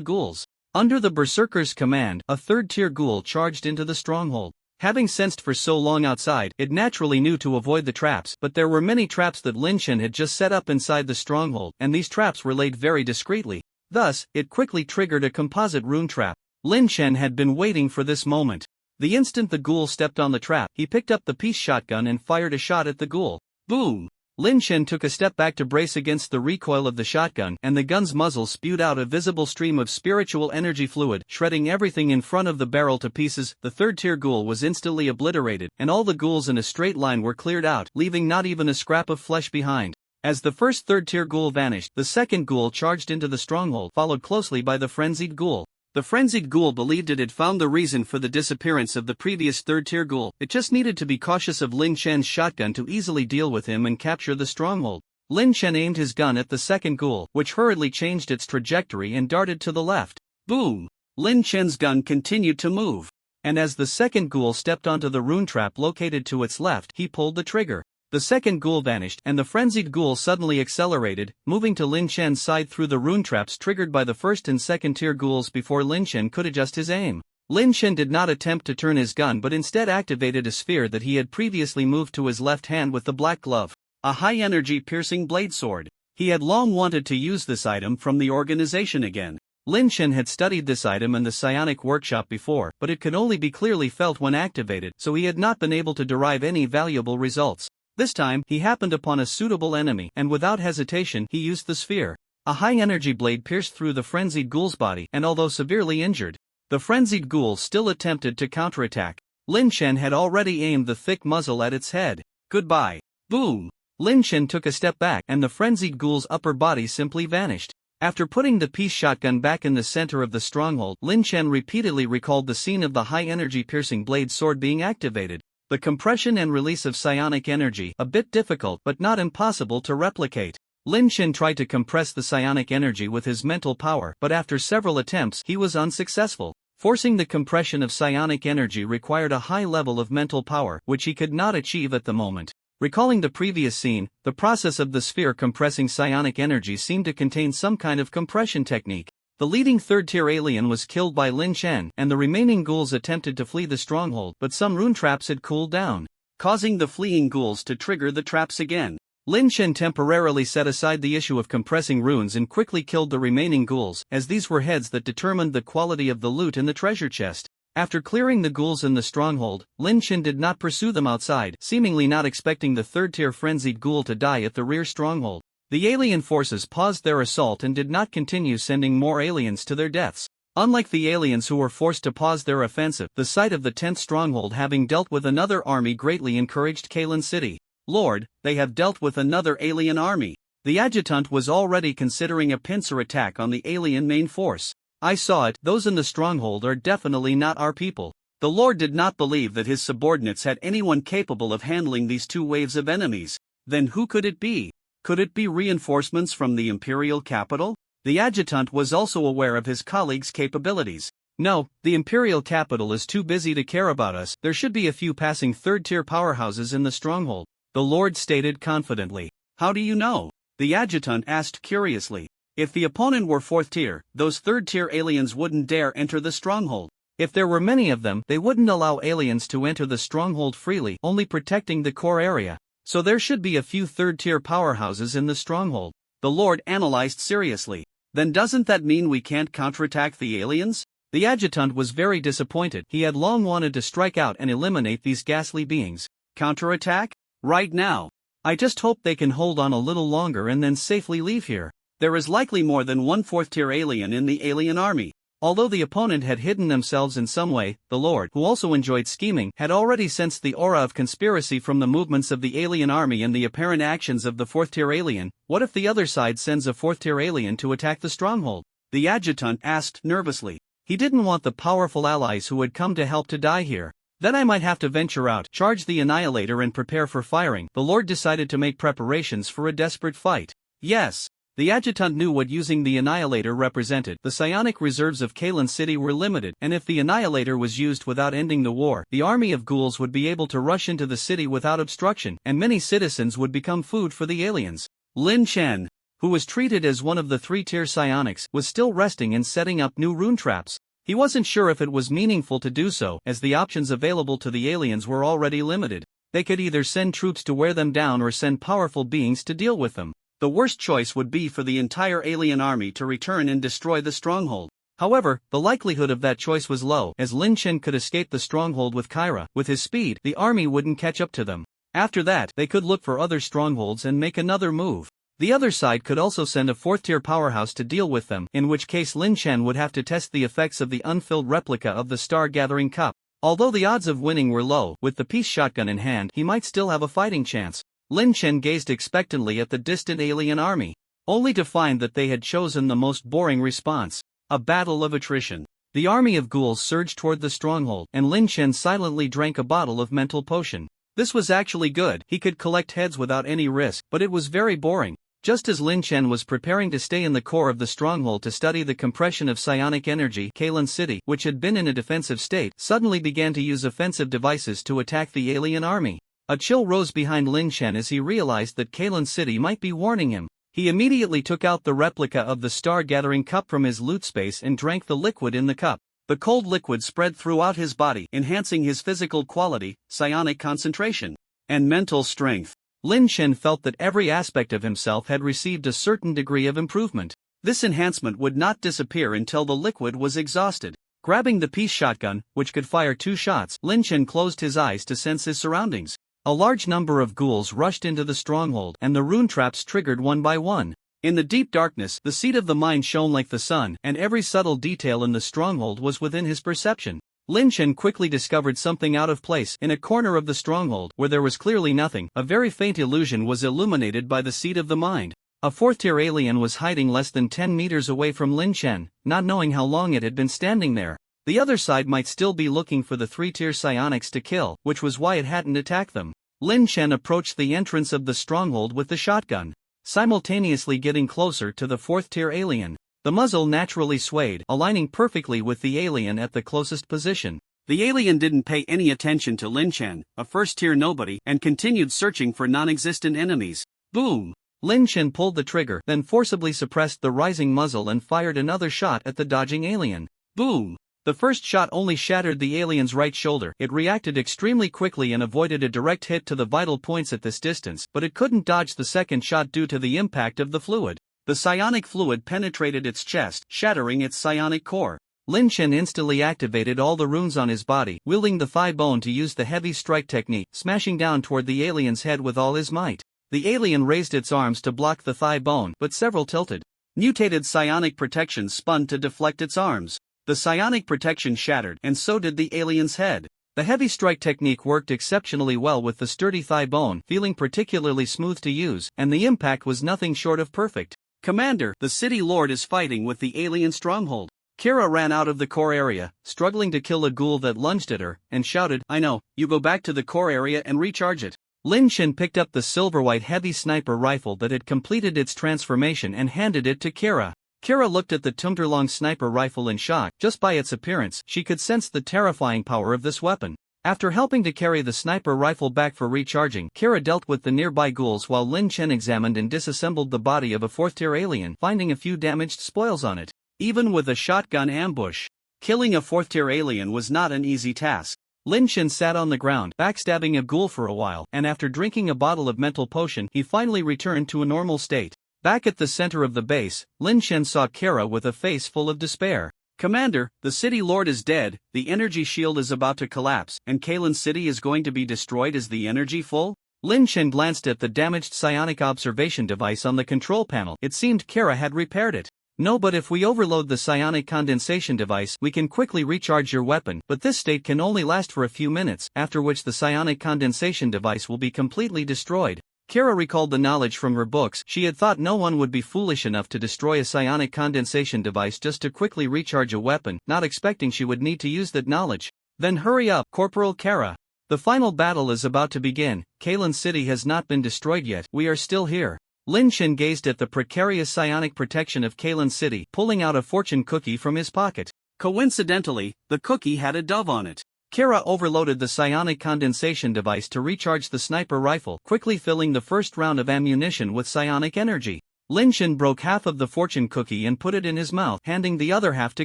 ghouls. Under the berserker's command, a third-tier ghoul charged into the stronghold. Having sensed for so long outside, it naturally knew to avoid the traps, but there were many traps that Lin Chen had just set up inside the stronghold, and these traps were laid very discreetly. Thus, it quickly triggered a composite rune trap. Lin Chen had been waiting for this moment. The instant the ghoul stepped on the trap, he picked up the piece shotgun and fired a shot at the ghoul. Boom! Lin Chen took a step back to brace against the recoil of the shotgun, and the gun's muzzle spewed out a visible stream of spiritual energy fluid, shredding everything in front of the barrel to pieces. The third-tier ghoul was instantly obliterated, and all the ghouls in a straight line were cleared out, leaving not even a scrap of flesh behind. As the first third-tier ghoul vanished, the second ghoul charged into the stronghold, followed closely by the frenzied ghoul. The frenzied ghoul believed it had found the reason for the disappearance of the previous third-tier ghoul. It just needed to be cautious of Lin Chen's shotgun to easily deal with him and capture the stronghold. Lin Chen aimed his gun at the second ghoul, which hurriedly changed its trajectory and darted to the left. Boom! Lin Chen's gun continued to move. And as the second ghoul stepped onto the rune trap located to its left, he pulled the trigger. The second ghoul vanished, and the frenzied ghoul suddenly accelerated, moving to Lin Chen's side through the rune traps triggered by the first and second tier ghouls before Lin Chen could adjust his aim. Lin Chen did not attempt to turn his gun but instead activated a sphere that he had previously moved to his left hand with the black glove. A high-energy piercing blade sword. He had long wanted to use this item from the organization again. Lin Chen had studied this item in the psionic workshop before, but it could only be clearly felt when activated, so he had not been able to derive any valuable results. This time, he happened upon a suitable enemy, and without hesitation, he used the sphere. A high-energy blade pierced through the frenzied ghoul's body, and although severely injured, the frenzied ghoul still attempted to counterattack. Lin Chen had already aimed the thick muzzle at its head. Goodbye. Boom! Lin Chen took a step back and the frenzied ghoul's upper body simply vanished. After putting the peace shotgun back in the center of the stronghold, Lin Chen repeatedly recalled the scene of the high-energy piercing blade sword being activated. The compression and release of psionic energy, a bit difficult but not impossible to replicate. Lin Chen tried to compress the psionic energy with his mental power, but after several attempts he was unsuccessful. Forcing the compression of psionic energy required a high level of mental power, which he could not achieve at the moment. Recalling the previous scene, the process of the sphere compressing psionic energy seemed to contain some kind of compression technique. The leading third-tier alien was killed by Lin Chen, and the remaining ghouls attempted to flee the stronghold, but some rune traps had cooled down, causing the fleeing ghouls to trigger the traps again. Lin Chen temporarily set aside the issue of compressing runes and quickly killed the remaining ghouls, as these were heads that determined the quality of the loot in the treasure chest. After clearing the ghouls in the stronghold, Lin Chen did not pursue them outside, seemingly not expecting the third-tier frenzied ghoul to die at the rear stronghold. The alien forces paused their assault and did not continue sending more aliens to their deaths. Unlike the aliens who were forced to pause their offensive, the sight of the 10th stronghold having dealt with another army greatly encouraged Kalen City. Lord, they have dealt with another alien army. The adjutant was already considering a pincer attack on the alien main force. I saw it, those in the stronghold are definitely not our people. The Lord did not believe that his subordinates had anyone capable of handling these two waves of enemies. Then who could it be? Could it be reinforcements from the imperial capital? The adjutant was also aware of his colleagues' capabilities. No, the imperial capital is too busy to care about us. There should be a few passing third-tier powerhouses in the stronghold, the Lord stated confidently. How do you know? The adjutant asked curiously. If the opponent were 4th tier, those 3rd tier aliens wouldn't dare enter the stronghold. If there were many of them, they wouldn't allow aliens to enter the stronghold freely, only protecting the core area. So there should be a few 3rd tier powerhouses in the stronghold. The Lord analyzed seriously. Then doesn't that mean we can't counterattack the aliens? The adjutant was very disappointed. He had long wanted to strike out and eliminate these ghastly beings. Counterattack? Right now. I just hope they can hold on a little longer and then safely leave here. There is likely more than one 4th tier alien in the alien army. Although the opponent had hidden themselves in some way, the Lord, who also enjoyed scheming, had already sensed the aura of conspiracy from the movements of the alien army and the apparent actions of the 4th tier alien. What if the other side sends a 4th tier alien to attack the stronghold? The adjutant asked nervously. He didn't want the powerful allies who had come to help to die here. Then I might have to venture out, charge the Annihilator and prepare for firing. The Lord decided to make preparations for a desperate fight. Yes. The adjutant knew what using the Annihilator represented. The psionic reserves of Kalen City were limited, and if the Annihilator was used without ending the war, the army of ghouls would be able to rush into the city without obstruction, and many citizens would become food for the aliens. Lin Chen, who was treated as one of the 3-tier psionics, was still resting and setting up new rune traps. He wasn't sure if it was meaningful to do so, as the options available to the aliens were already limited. They could either send troops to wear them down or send powerful beings to deal with them. The worst choice would be for the entire alien army to return and destroy the stronghold. However, the likelihood of that choice was low, as Lin Chen could escape the stronghold with Kyra. With his speed, the army wouldn't catch up to them. After that, they could look for other strongholds and make another move. The other side could also send a 4th-tier powerhouse to deal with them, in which case Lin Chen would have to test the effects of the unfilled replica of the Star-Gathering Cup. Although the odds of winning were low, with the peace shotgun in hand, he might still have a fighting chance. Lin Chen gazed expectantly at the distant alien army, only to find that they had chosen the most boring response. A battle of attrition. The army of ghouls surged toward the stronghold, and Lin Chen silently drank a bottle of mental potion. This was actually good. He could collect heads without any risk, but it was very boring. Just as Lin Chen was preparing to stay in the core of the stronghold to study the compression of psionic energy, Kalen City, which had been in a defensive state, suddenly began to use offensive devices to attack the alien army. A chill rose behind Lin Chen as he realized that Kalen City might be warning him. He immediately took out the replica of the Star-Gathering Cup from his loot space and drank the liquid in the cup. The cold liquid spread throughout his body, enhancing his physical quality, psionic concentration, and mental strength. Lin Chen felt that every aspect of himself had received a certain degree of improvement. This enhancement would not disappear until the liquid was exhausted. Grabbing the peace shotgun, which could fire 2 shots, Lin Chen closed his eyes to sense his surroundings. A large number of ghouls rushed into the stronghold, and the rune traps triggered one by one. In the deep darkness, the seat of the mind shone like the sun, and every subtle detail in the stronghold was within his perception. Lin Chen quickly discovered something out of place in a corner of the stronghold where there was clearly nothing. A very faint illusion was illuminated by the seat of the mind. A fourth-tier alien was hiding less than 10 meters away from Lin Chen, not knowing how long it had been standing there. The other side might still be looking for the 3-tier psionics to kill, which was why it hadn't attacked them. Lin Chen approached the entrance of the stronghold with the shotgun, simultaneously getting closer to the 4th-tier alien. The muzzle naturally swayed, aligning perfectly with the alien at the closest position. The alien didn't pay any attention to Lin Chen, a first-tier nobody, and continued searching for non-existent enemies. Boom! Lin Chen pulled the trigger, then forcibly suppressed the rising muzzle and fired another shot at the dodging alien. Boom! The first shot only shattered the alien's right shoulder. It reacted extremely quickly and avoided a direct hit to the vital points at this distance, but it couldn't dodge the second shot due to the impact of the fluid. The psionic fluid penetrated its chest, shattering its psionic core. Lin Chen instantly activated all the runes on his body, wielding the thigh bone to use the heavy strike technique, smashing down toward the alien's head with all his might. The alien raised its arms to block the thigh bone, but several tilted. Mutated psionic protection spun to deflect its arms. The psionic protection shattered, and so did the alien's head. The heavy strike technique worked exceptionally well with the sturdy thigh bone, feeling particularly smooth to use, and the impact was nothing short of perfect. Commander, the city lord is fighting with the alien stronghold. Kira ran out of the core area, struggling to kill a ghoul that lunged at her, and shouted, "I know, you go back to the core area and recharge it." Lin Chen picked up the silver-white heavy sniper rifle that had completed its transformation and handed it to Kira. Kira looked at the Tumterlong sniper rifle in shock. Just by its appearance, she could sense the terrifying power of this weapon. After helping to carry the sniper rifle back for recharging, Kira dealt with the nearby ghouls while Lin Chen examined and disassembled the body of a 4th-tier alien, finding a few damaged spoils on it. Even with a shotgun ambush, killing a 4th-tier alien was not an easy task. Lin Chen sat on the ground, backstabbing a ghoul for a while, and after drinking a bottle of mental potion, he finally returned to a normal state. Back at the center of the base, Lin Chen saw Kira with a face full of despair. "Commander, the city lord is dead, the energy shield is about to collapse, and Kalen City is going to be destroyed. Is the energy full?" Lin Chen glanced at the damaged psionic observation device on the control panel. It seemed Kira had repaired it. "No, but if we overload the psionic condensation device, we can quickly recharge your weapon, but this state can only last for a few minutes, after which the psionic condensation device will be completely destroyed." Kira recalled the knowledge from her books. She had thought no one would be foolish enough to destroy a psionic condensation device just to quickly recharge a weapon, not expecting she would need to use that knowledge. "Then hurry up, Corporal Kara. The final battle is about to begin. Kalen City has not been destroyed yet, we are still here." Lin Chen gazed at the precarious psionic protection of Kalen City, pulling out a fortune cookie from his pocket. Coincidentally, the cookie had a dove on it. Kira overloaded the psionic condensation device to recharge the sniper rifle, quickly filling the first round of ammunition with psionic energy. Lin Chen broke half of the fortune cookie and put it in his mouth, handing the other half to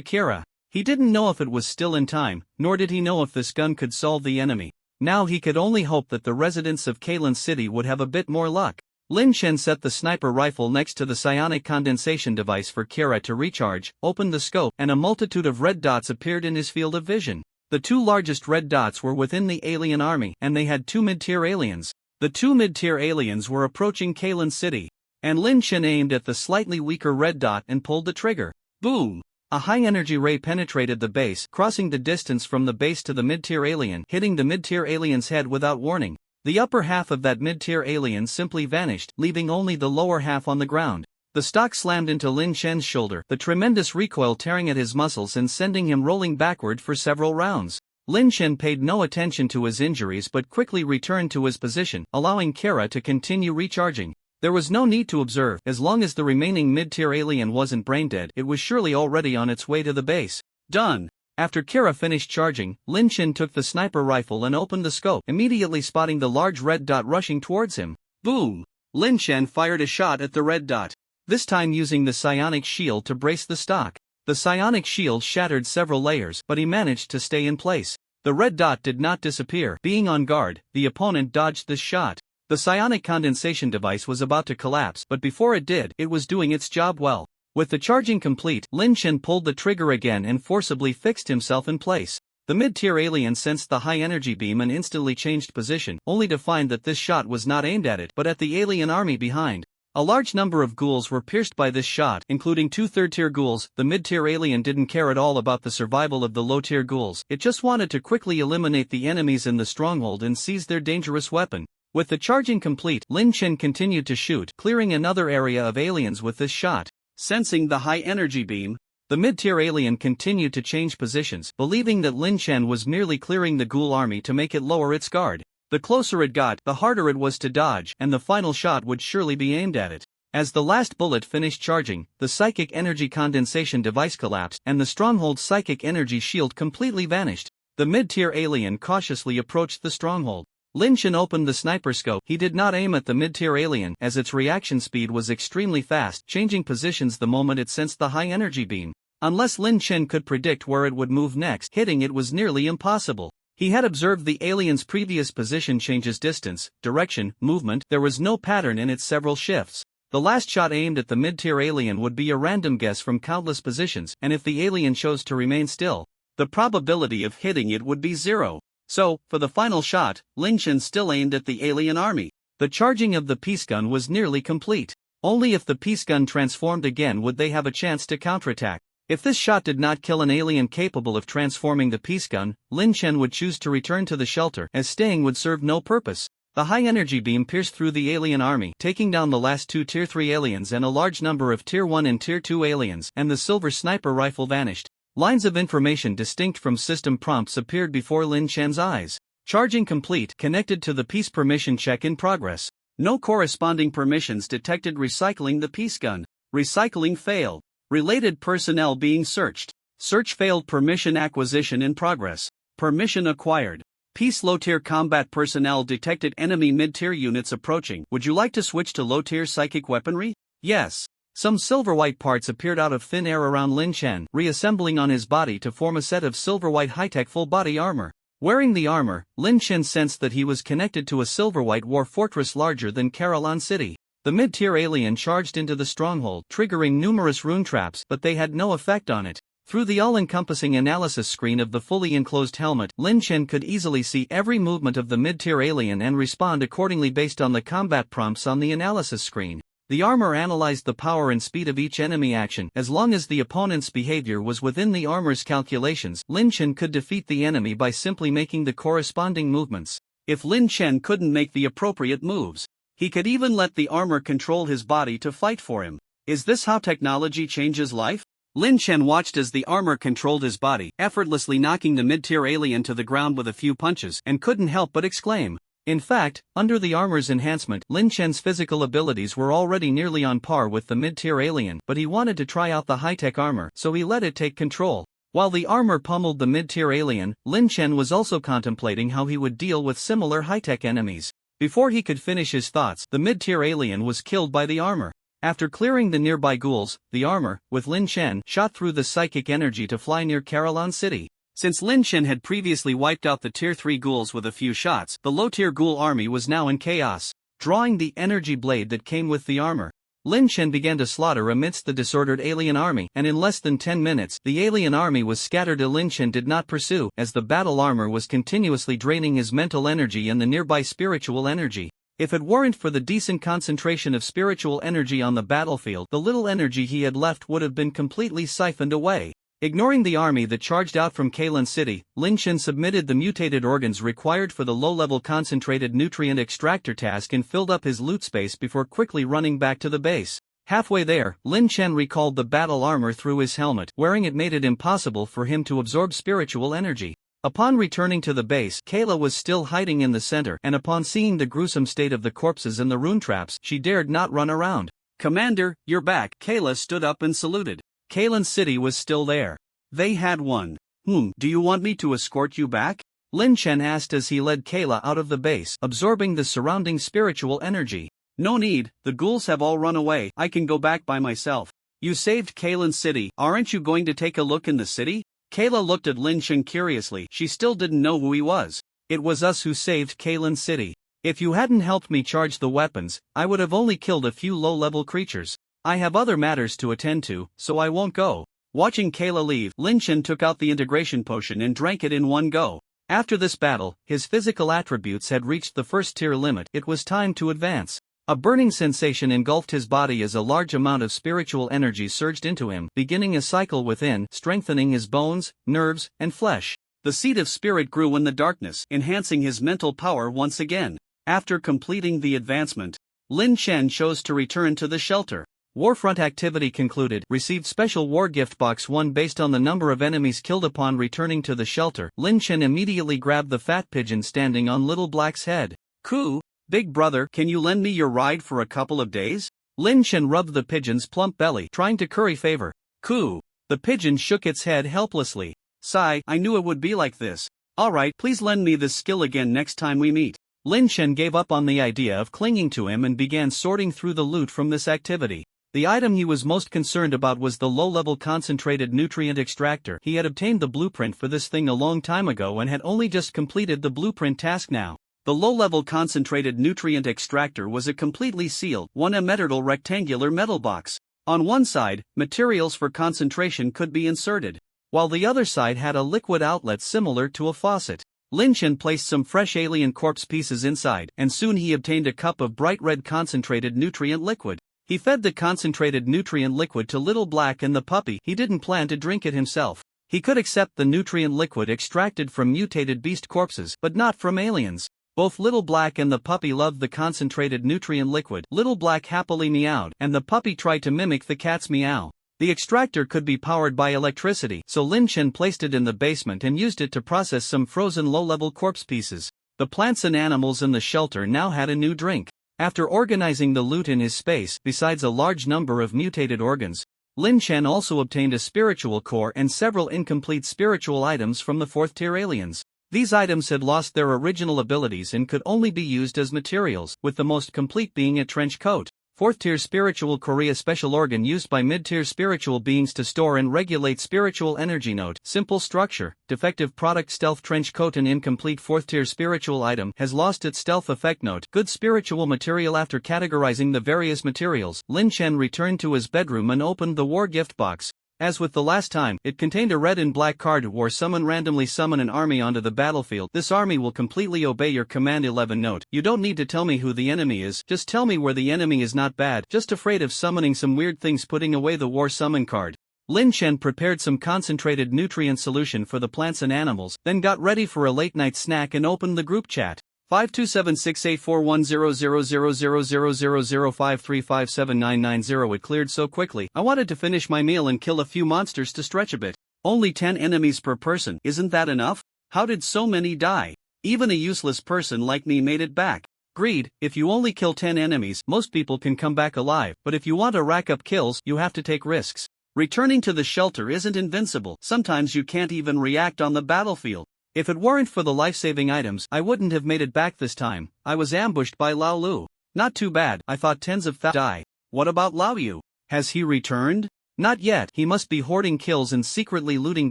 Kira. He didn't know if it was still in time, nor did he know if this gun could solve the enemy. Now he could only hope that the residents of Kalen City would have a bit more luck. Lin Chen set the sniper rifle next to the psionic condensation device for Kira to recharge, opened the scope, and a multitude of red dots appeared in his field of vision. The two largest red dots were within the alien army, and they had two mid-tier aliens. The two mid-tier aliens were approaching Kalen City, and Lin Chen aimed at the slightly weaker red dot and pulled the trigger. Boom! A high-energy ray penetrated the base, crossing the distance from the base to the mid-tier alien, hitting the mid-tier alien's head without warning. The upper half of that mid-tier alien simply vanished, leaving only the lower half on the ground. The stock slammed into Lin Chen's shoulder, the tremendous recoil tearing at his muscles and sending him rolling backward for several rounds. Lin Chen paid no attention to his injuries but quickly returned to his position, allowing Kira to continue recharging. There was no need to observe. As long as the remaining mid-tier alien wasn't brain-dead, it was surely already on its way to the base. Done. After Kira finished charging, Lin Chen took the sniper rifle and opened the scope, immediately spotting the large red dot rushing towards him. Boom! Lin Chen fired a shot at the red dot, this time using the psionic shield to brace the stock. The psionic shield shattered several layers, but he managed to stay in place. The red dot did not disappear. Being on guard, the opponent dodged this shot. The psionic condensation device was about to collapse, but before it did, it was doing its job well. With the charging complete, Lin Chen pulled the trigger again and forcibly fixed himself in place. The mid-tier alien sensed the high-energy beam and instantly changed position, only to find that this shot was not aimed at it but at the alien army behind. A large number of ghouls were pierced by this shot, including 2 third-tier ghouls. The mid-tier alien didn't care at all about the survival of the low-tier ghouls. It just wanted to quickly eliminate the enemies in the stronghold and seize their dangerous weapon. With the charging complete, Lin Chen continued to shoot, clearing another area of aliens with this shot. Sensing the high energy beam, the mid-tier alien continued to change positions, believing that Lin Chen was merely clearing the ghoul army to make it lower its guard. The closer it got, the harder it was to dodge, and the final shot would surely be aimed at it. As the last bullet finished charging, the psychic energy condensation device collapsed, and the stronghold's psychic energy shield completely vanished. The mid-tier alien cautiously approached the stronghold. Lin Chen opened the sniper scope. He did not aim at the mid-tier alien, as its reaction speed was extremely fast, changing positions the moment it sensed the high energy beam. Unless Lin Chen could predict where it would move next, hitting it was nearly impossible. He had observed the alien's previous position changes distance, direction, movement. There was no pattern in its several shifts. The last shot aimed at the mid-tier alien would be a random guess from countless positions, and if the alien chose to remain still, the probability of hitting it would be 0. So, for the final shot, Lin Chen still aimed at the alien army. The charging of the peace gun was nearly complete. Only if the peace gun transformed again would they have a chance to counterattack. If this shot did not kill an alien capable of transforming the peace gun, Lin Chen would choose to return to the shelter, as staying would serve no purpose. The high-energy beam pierced through the alien army, taking down the last 2 Tier 3 aliens and a large number of Tier 1 and Tier 2 aliens, and the silver sniper rifle vanished. Lines of information distinct from system prompts appeared before Lin Chen's eyes. Charging complete, connected to the peace permission check in progress. No corresponding permissions detected. Recycling the peace gun. Recycling failed. Related personnel being searched. Search failed. Permission acquisition in progress. Permission acquired. Peace low-tier combat personnel detected enemy mid-tier units approaching. Would you like to switch to low-tier psychic weaponry? Yes. Some silver-white parts appeared out of thin air around Lin Chen, reassembling on his body to form a set of silver-white high-tech full-body armor. Wearing the armor, Lin Chen sensed that he was connected to a silver-white war fortress larger than Caroline City. The mid-tier alien charged into the stronghold, triggering numerous rune traps, but they had no effect on it. Through the all-encompassing analysis screen of the fully enclosed helmet, Lin Chen could easily see every movement of the mid-tier alien and respond accordingly based on the combat prompts on the analysis screen. The armor analyzed the power and speed of each enemy action. As long as the opponent's behavior was within the armor's calculations, Lin Chen could defeat the enemy by simply making the corresponding movements. If Lin Chen couldn't make the appropriate moves, he could even let the armor control his body to fight for him. Is this how technology changes life? Lin Chen watched as the armor controlled his body, effortlessly knocking the mid-tier alien to the ground with a few punches, and couldn't help but exclaim. In fact, under the armor's enhancement, Lin Chen's physical abilities were already nearly on par with the mid-tier alien, but he wanted to try out the high-tech armor, so he let it take control. While the armor pummeled the mid-tier alien, Lin Chen was also contemplating how he would deal with similar high-tech enemies. Before he could finish his thoughts, the mid-tier alien was killed by the armor. After clearing the nearby ghouls, the armor, with Lin Chen, shot through the psychic energy to fly near Caroline City. Since Lin Chen had previously wiped out the Tier 3 ghouls with a few shots, the low-tier ghoul army was now in chaos. Drawing the energy blade that came with the armor, Lin Chen began to slaughter amidst the disordered alien army, and in less than 10 minutes, the alien army was scattered. Lin Chen did not pursue, as the battle armor was continuously draining his mental energy and the nearby spiritual energy. If it weren't for the decent concentration of spiritual energy on the battlefield, the little energy he had left would have been completely siphoned away. Ignoring the army that charged out from Caroline City, Lin Chen submitted the mutated organs required for the low-level concentrated nutrient extractor task and filled up his loot space before quickly running back to the base. Halfway there, Lin Chen recalled the battle armor through his helmet. Wearing it made it impossible for him to absorb spiritual energy. Upon returning to the base, Kayla was still hiding in the center, and upon seeing the gruesome state of the corpses and the rune traps, she dared not run around. "Commander, you're back." Kayla stood up and saluted. Caroline City was still there. They had won. Do you want me to escort you back? Lin Chen asked as he led Kayla out of the base, absorbing the surrounding spiritual energy. "No need, the ghouls have all run away. I can go back by myself." "You saved Caroline City, aren't you going to take a look in the city?" Kayla looked at Lin Chen curiously. She still didn't know who he was. "It was us who saved Caroline City. If you hadn't helped me charge the weapons, I would have only killed a few low-level creatures. I have other matters to attend to, so I won't go." Watching Kayla leave, Lin Chen took out the integration potion and drank it in one go. After this battle, his physical attributes had reached the first tier limit. It was time to advance. A burning sensation engulfed his body as a large amount of spiritual energy surged into him, beginning a cycle within, strengthening his bones, nerves, and flesh. The seed of spirit grew in the darkness, enhancing his mental power once again. After completing the advancement, Lin Chen chose to return to the shelter. Warfront activity concluded. Received special war gift box 1 based on the number of enemies killed upon returning to the shelter. Lin Chen immediately grabbed the fat pigeon standing on Little Black's head. "Coo, big brother, can you lend me your ride for a couple of days?" Lin Chen rubbed the pigeon's plump belly, trying to curry favor. "Coo." The pigeon shook its head helplessly. "Sigh, I knew it would be like this. Alright, please lend me this skill again next time we meet." Lin Chen gave up on the idea of clinging to him and began sorting through the loot from this activity. The item he was most concerned about was the low-level concentrated nutrient extractor. He had obtained the blueprint for this thing a long time ago and had only just completed the blueprint task now. The low-level concentrated nutrient extractor was a completely sealed, one-dimensional rectangular metal box. On one side, materials for concentration could be inserted, while the other side had a liquid outlet similar to a faucet. Lin Chen placed some fresh alien corpse pieces inside, and soon he obtained a cup of bright red concentrated nutrient liquid. He fed the concentrated nutrient liquid to Little Black and the puppy. He didn't plan to drink it himself. He could accept the nutrient liquid extracted from mutated beast corpses, but not from aliens. Both Little Black and the puppy loved the concentrated nutrient liquid. Little Black happily meowed, and the puppy tried to mimic the cat's meow. The extractor could be powered by electricity, so Lin Chen placed it in the basement and used it to process some frozen low-level corpse pieces. The plants and animals in the shelter now had a new drink. After organizing the loot in his space, besides a large number of mutated organs, Lin Chen also obtained a spiritual core and several incomplete spiritual items from the 4th-tier aliens. These items had lost their original abilities and could only be used as materials, with the most complete being a trench coat. 4th-tier spiritual Korea special organ used by mid-tier spiritual beings to store and regulate spiritual energy. Note: simple structure, defective product stealth trench coat. An incomplete 4th-tier spiritual item has lost its stealth effect. Note: good spiritual material. After categorizing the various materials, Lin Chen returned to his bedroom and opened the war gift box. As with the last time, it contained a red and black card. War summon. Randomly summon an army onto the battlefield. This army will completely obey your command. 11 Note: you don't need to tell me who the enemy is, just tell me where the enemy is. Not bad, just afraid of summoning some weird things. Putting away the war summon card, Lin Chen prepared some concentrated nutrient solution for the plants and animals, then got ready for a late night snack and opened the group chat. 5276841000000535790. It cleared so quickly. I wanted to finish my meal and kill a few monsters to stretch a bit. Only 10 enemies per person. Isn't that enough? How did so many die? Even a useless person like me made it back. Greed: if you only kill 10 enemies, most people can come back alive, but if you want to rack up kills, you have to take risks. Returning to the shelter isn't invincible. Sometimes you can't even react on the battlefield. If it weren't for the life-saving items, I wouldn't have made it back this time. I was ambushed by Lao Lu. Not too bad, I thought tens of die. What about Lao Yu? Has he returned? Not yet. He must be hoarding kills and secretly looting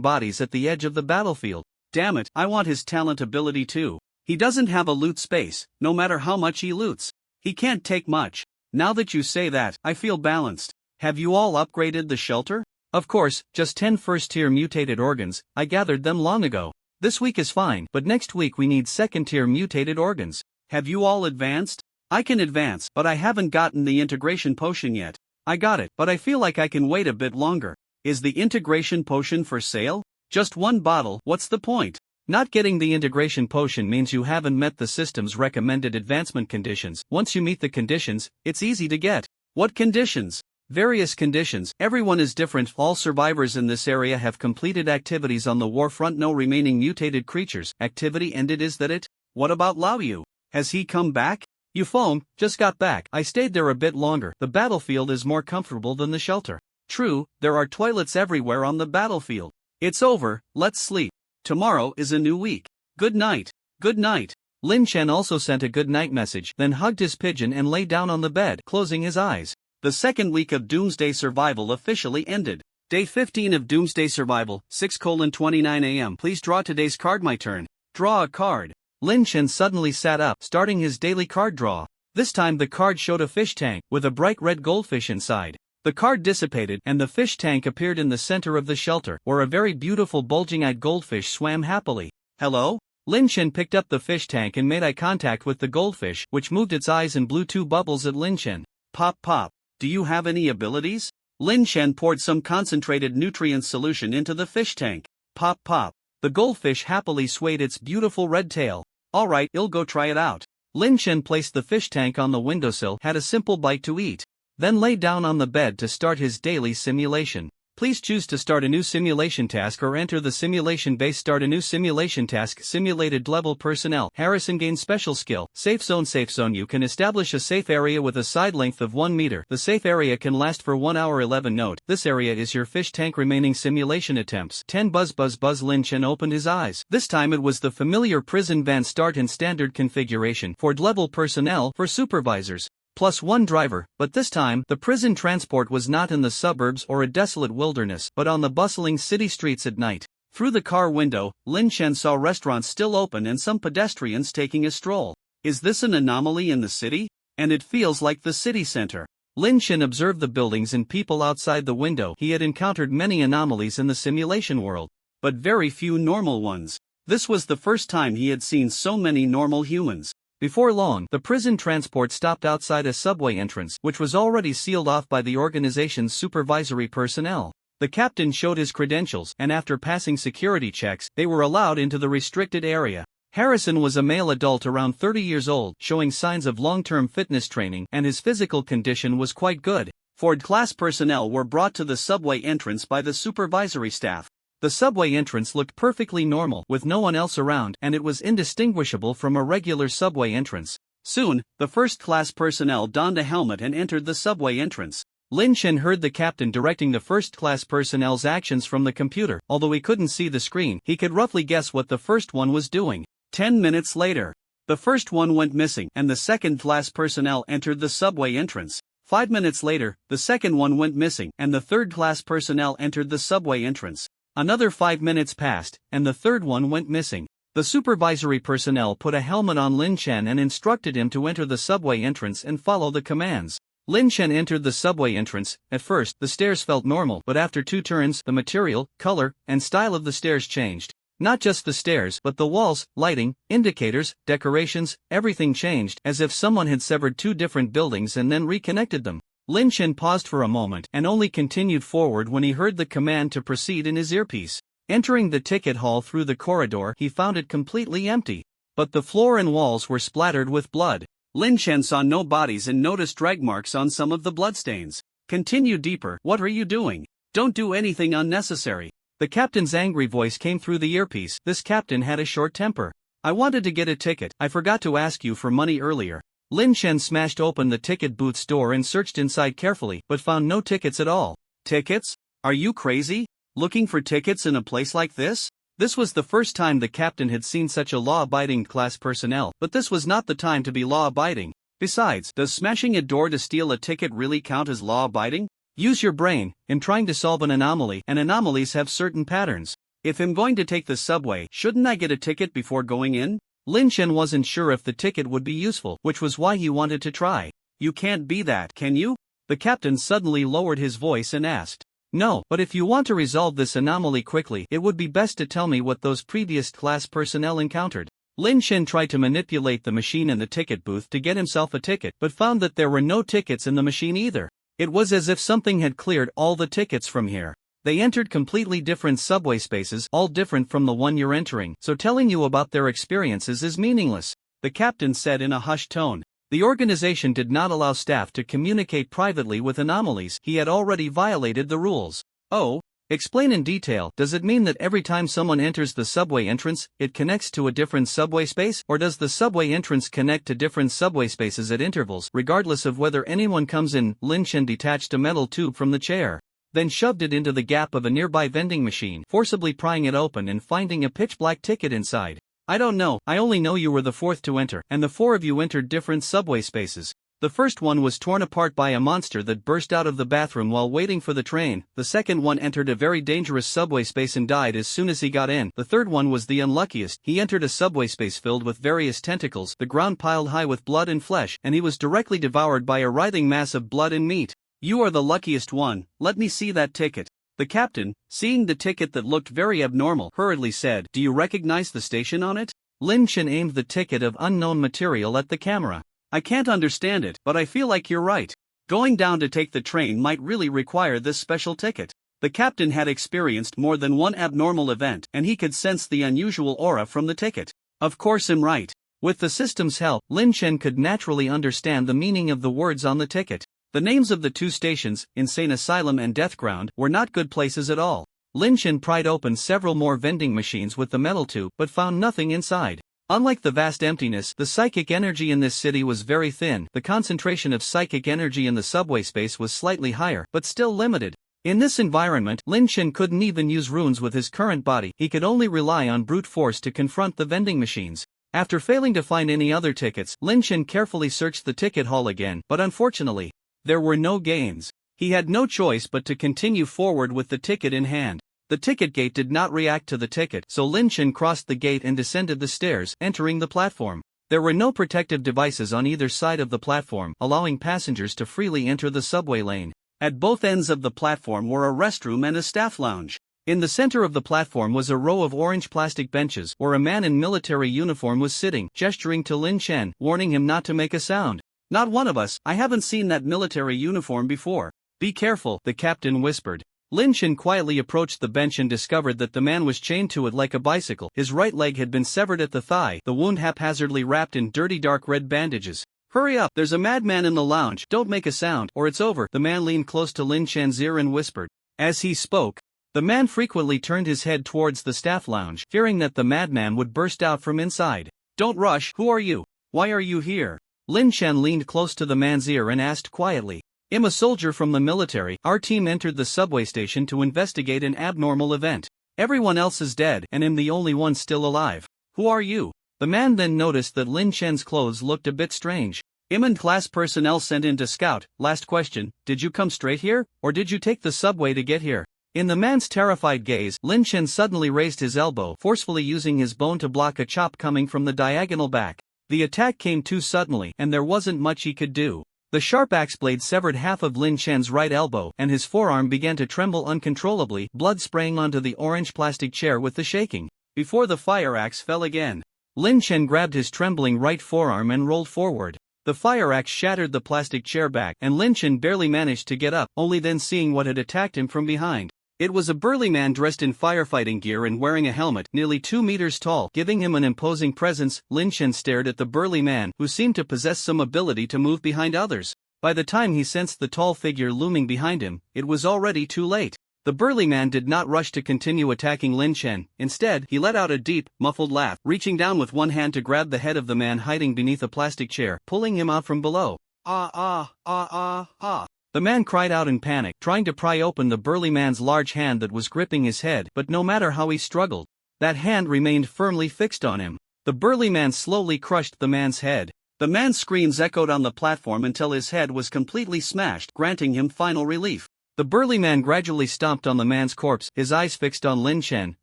bodies at the edge of the battlefield. Damn it, I want his talent ability too. He doesn't have a loot space, no matter how much he loots. He can't take much. Now that you say that, I feel balanced. Have you all upgraded the shelter? Of course, just 10 first-tier mutated organs. I gathered them long ago. This week is fine, but next week we need second-tier mutated organs. Have you all advanced? I can advance, but I haven't gotten the integration potion yet. I got it, but I feel like I can wait a bit longer. Is the integration potion for sale? Just one bottle, what's the point? Not getting the integration potion means you haven't met the system's recommended advancement conditions. Once you meet the conditions, it's easy to get. What conditions? Various conditions. Everyone is different. All survivors in this area have completed activities on the Warfront. No remaining mutated creatures. Activity ended. Is that it? What about Lao Yu? Has he come back? Yufeng just got back. I stayed there a bit longer. The battlefield is more comfortable than the shelter. True, there are toilets everywhere on the battlefield. It's over, let's sleep. Tomorrow is a new week. Good night. Good night. Lin Chen also sent a good night message, then hugged his pigeon and lay down on the bed, closing his eyes. The second week of Doomsday Survival officially ended. Day 15 of Doomsday Survival, 6:29 a.m. Please draw today's card. My turn. Draw a card. Lin Chen suddenly sat up, starting his daily card draw. This time the card showed a fish tank, with a bright red goldfish inside. The card dissipated, and the fish tank appeared in the center of the shelter, where a very beautiful bulging-eyed goldfish swam happily. Hello? Lin Chen picked up the fish tank and made eye contact with the goldfish, which moved its eyes and blew 2 bubbles at Lin Chen. Pop pop. Do you have any abilities? Lin Chen poured some concentrated nutrient solution into the fish tank. Pop pop. The goldfish happily swayed its beautiful red tail. Alright, I'll go try it out. Lin Chen placed the fish tank on the windowsill, had a simple bite to eat, then lay down on the bed to start his daily simulation. Please choose to start a new simulation task or enter the simulation base. Start a new simulation task. Simulated level personnel. Harrison gains special skill. Safe zone. Safe zone. You can establish a safe area with a side length of 1 meter. The safe area can last for 1 hour. 11 Note: this area is your fish tank. Remaining simulation attempts. 10 Buzz buzz buzz. Lin Chen opened his eyes. This time it was the familiar prison van. Start in standard configuration. For level personnel. For supervisors. +1 driver, but this time, the prison transport was not in the suburbs or a desolate wilderness, but on the bustling city streets at night. Through the car window, Lin Chen saw restaurants still open and some pedestrians taking a stroll. Is this an anomaly in the city? And it feels like the city center. Lin Chen observed the buildings and people outside the window. He had encountered many anomalies in the simulation world, but very few normal ones. This was the first time he had seen so many normal humans. Before long, the prison transport stopped outside a subway entrance, which was already sealed off by the organization's supervisory personnel. The captain showed his credentials, and after passing security checks, they were allowed into the restricted area. Harrison was a male adult around 30 years old, showing signs of long-term fitness training, and his physical condition was quite good. Ford class personnel were brought to the subway entrance by the supervisory staff. The subway entrance looked perfectly normal, with no one else around, and it was indistinguishable from a regular subway entrance. Soon, the first-class personnel donned a helmet and entered the subway entrance. Lin Chen heard the captain directing the first-class personnel's actions from the computer. Although he couldn't see the screen, he could roughly guess what the first one was doing. 10 minutes later, the first one went missing, and the second-class personnel entered the subway entrance. 5 minutes later, the second one went missing, and the third-class personnel entered the subway entrance. Another 5 minutes passed, and the third one went missing. The supervisory personnel put a helmet on Lin Chen and instructed him to enter the subway entrance and follow the commands. Lin Chen entered the subway entrance. At first, the stairs felt normal, but after 2 turns, the material, color, and style of the stairs changed. Not just the stairs, but the walls, lighting, indicators, decorations, everything changed, as if someone had severed 2 different buildings and then reconnected them. Lin Chen paused for a moment and only continued forward when he heard the command to proceed in his earpiece. Entering the ticket hall through the corridor, he found it completely empty. But the floor and walls were splattered with blood. Lin Chen saw no bodies and noticed drag marks on some of the bloodstains. Continue deeper. What are you doing? Don't do anything unnecessary. The captain's angry voice came through the earpiece. This captain had a short temper. I wanted to get a ticket. I forgot to ask you for money earlier. Lin Chen smashed open the ticket booth's door and searched inside carefully, but found no tickets at all. Tickets? Are you crazy? Looking for tickets in a place like this? This was the first time the captain had seen such a law-abiding class personnel, but this was not the time to be law-abiding. Besides, does smashing a door to steal a ticket really count as law-abiding? Use your brain in trying to solve an anomaly, and anomalies have certain patterns. If I'm going to take the subway, shouldn't I get a ticket before going in? Lin Chen wasn't sure if the ticket would be useful, which was why he wanted to try. You can't be that, can you? The captain suddenly lowered his voice and asked. No, but if you want to resolve this anomaly quickly, it would be best to tell me what those previous class personnel encountered. Lin Chen tried to manipulate the machine in the ticket booth to get himself a ticket, but found that there were no tickets in the machine either. It was as if something had cleared all the tickets from here. They entered completely different subway spaces, all different from the one you're entering, so telling you about their experiences is meaningless, the captain said in a hushed tone. The organization did not allow staff to communicate privately with anomalies. He had already violated the rules. Oh? Explain in detail. Does it mean that every time someone enters the subway entrance, it connects to a different subway space? Or does the subway entrance connect to different subway spaces at intervals, regardless of whether anyone comes in? Lin Chen detached a metal tube from the chair, then shoved it into the gap of a nearby vending machine, forcibly prying it open and finding a pitch-black ticket inside. I don't know, I only know you were the 4th to enter, and the 4 of you entered different subway spaces. The first one was torn apart by a monster that burst out of the bathroom while waiting for the train. The second one entered a very dangerous subway space and died as soon as he got in. The third one was the unluckiest. He entered a subway space filled with various tentacles, the ground piled high with blood and flesh, and he was directly devoured by a writhing mass of blood and meat. You are the luckiest one. Let me see that ticket. The captain, seeing the ticket that looked very abnormal, hurriedly said, Do you recognize the station on it? Lin Chen aimed the ticket of unknown material at the camera. I can't understand it, but I feel like you're right. Going down to take the train might really require this special ticket. The captain had experienced more than one abnormal event and he could sense the unusual aura from the ticket. Of course I'm right. With the system's help, Lin Chen could naturally understand the meaning of the words on the ticket. The names of the two stations, Insane Asylum and Deathground, were not good places at all. Lin Chen pried open several more vending machines with the metal tube but found nothing inside. Unlike the vast emptiness, the psychic energy in this city was very thin. The concentration of psychic energy in the subway space was slightly higher, but still limited. In this environment, Lin Chen couldn't even use runes with his current body. He could only rely on brute force to confront the vending machines. After failing to find any other tickets, Lin Chen carefully searched the ticket hall again, but unfortunately, there were no gains. He had no choice but to continue forward with the ticket in hand. The ticket gate did not react to the ticket, so Lin Chen crossed the gate and descended the stairs, entering the platform. There were no protective devices on either side of the platform, allowing passengers to freely enter the subway lane. At both ends of the platform were a restroom and a staff lounge. In the center of the platform was a row of orange plastic benches where a man in military uniform was sitting, gesturing to Lin Chen, warning him not to make a sound. Not one of us, I haven't seen that military uniform before. Be careful, the captain whispered. Lin Chen quietly approached the bench and discovered that the man was chained to it like a bicycle. His right leg had been severed at the thigh, the wound haphazardly wrapped in dirty dark red bandages. Hurry up, there's a madman in the lounge, don't make a sound, or it's over. The man leaned close to Lin Chen's ear and whispered. As he spoke, the man frequently turned his head towards the staff lounge, fearing that the madman would burst out from inside. Don't rush, who are you? Why are you here? Lin Chen leaned close to the man's ear and asked quietly. I'm a soldier from the military. Our team entered the subway station to investigate an abnormal event. Everyone else is dead and I'm the only one still alive. Who are you? The man then noticed that Lin Chen's clothes looked a bit strange. I'm and class personnel sent in to scout. Last question, did you come straight here, or did you take the subway to get here? In the man's terrified gaze, Lin Chen suddenly raised his elbow, forcefully using his bone to block a chop coming from the diagonal back. The attack came too suddenly and there wasn't much he could do. The sharp axe blade severed half of Lin Chen's right elbow and his forearm began to tremble uncontrollably, blood spraying onto the orange plastic chair with the shaking. Before the fire axe fell again, Lin Chen grabbed his trembling right forearm and rolled forward. The fire axe shattered the plastic chair back and Lin Chen barely managed to get up, only then seeing what had attacked him from behind. It was a burly man dressed in firefighting gear and wearing a helmet, nearly 2 meters tall, giving him an imposing presence. Lin Chen stared at the burly man, who seemed to possess some ability to move behind others. By the time he sensed the tall figure looming behind him, it was already too late. The burly man did not rush to continue attacking Lin Chen. Instead, he let out a deep, muffled laugh, reaching down with one hand to grab the head of the man hiding beneath a plastic chair, pulling him out from below. Ah ah ah ah ah. The man cried out in panic, trying to pry open the burly man's large hand that was gripping his head, but no matter how he struggled, that hand remained firmly fixed on him. The burly man slowly crushed the man's head. The man's screams echoed on the platform until his head was completely smashed, granting him final relief. The burly man gradually stomped on the man's corpse, his eyes fixed on Lin Chen,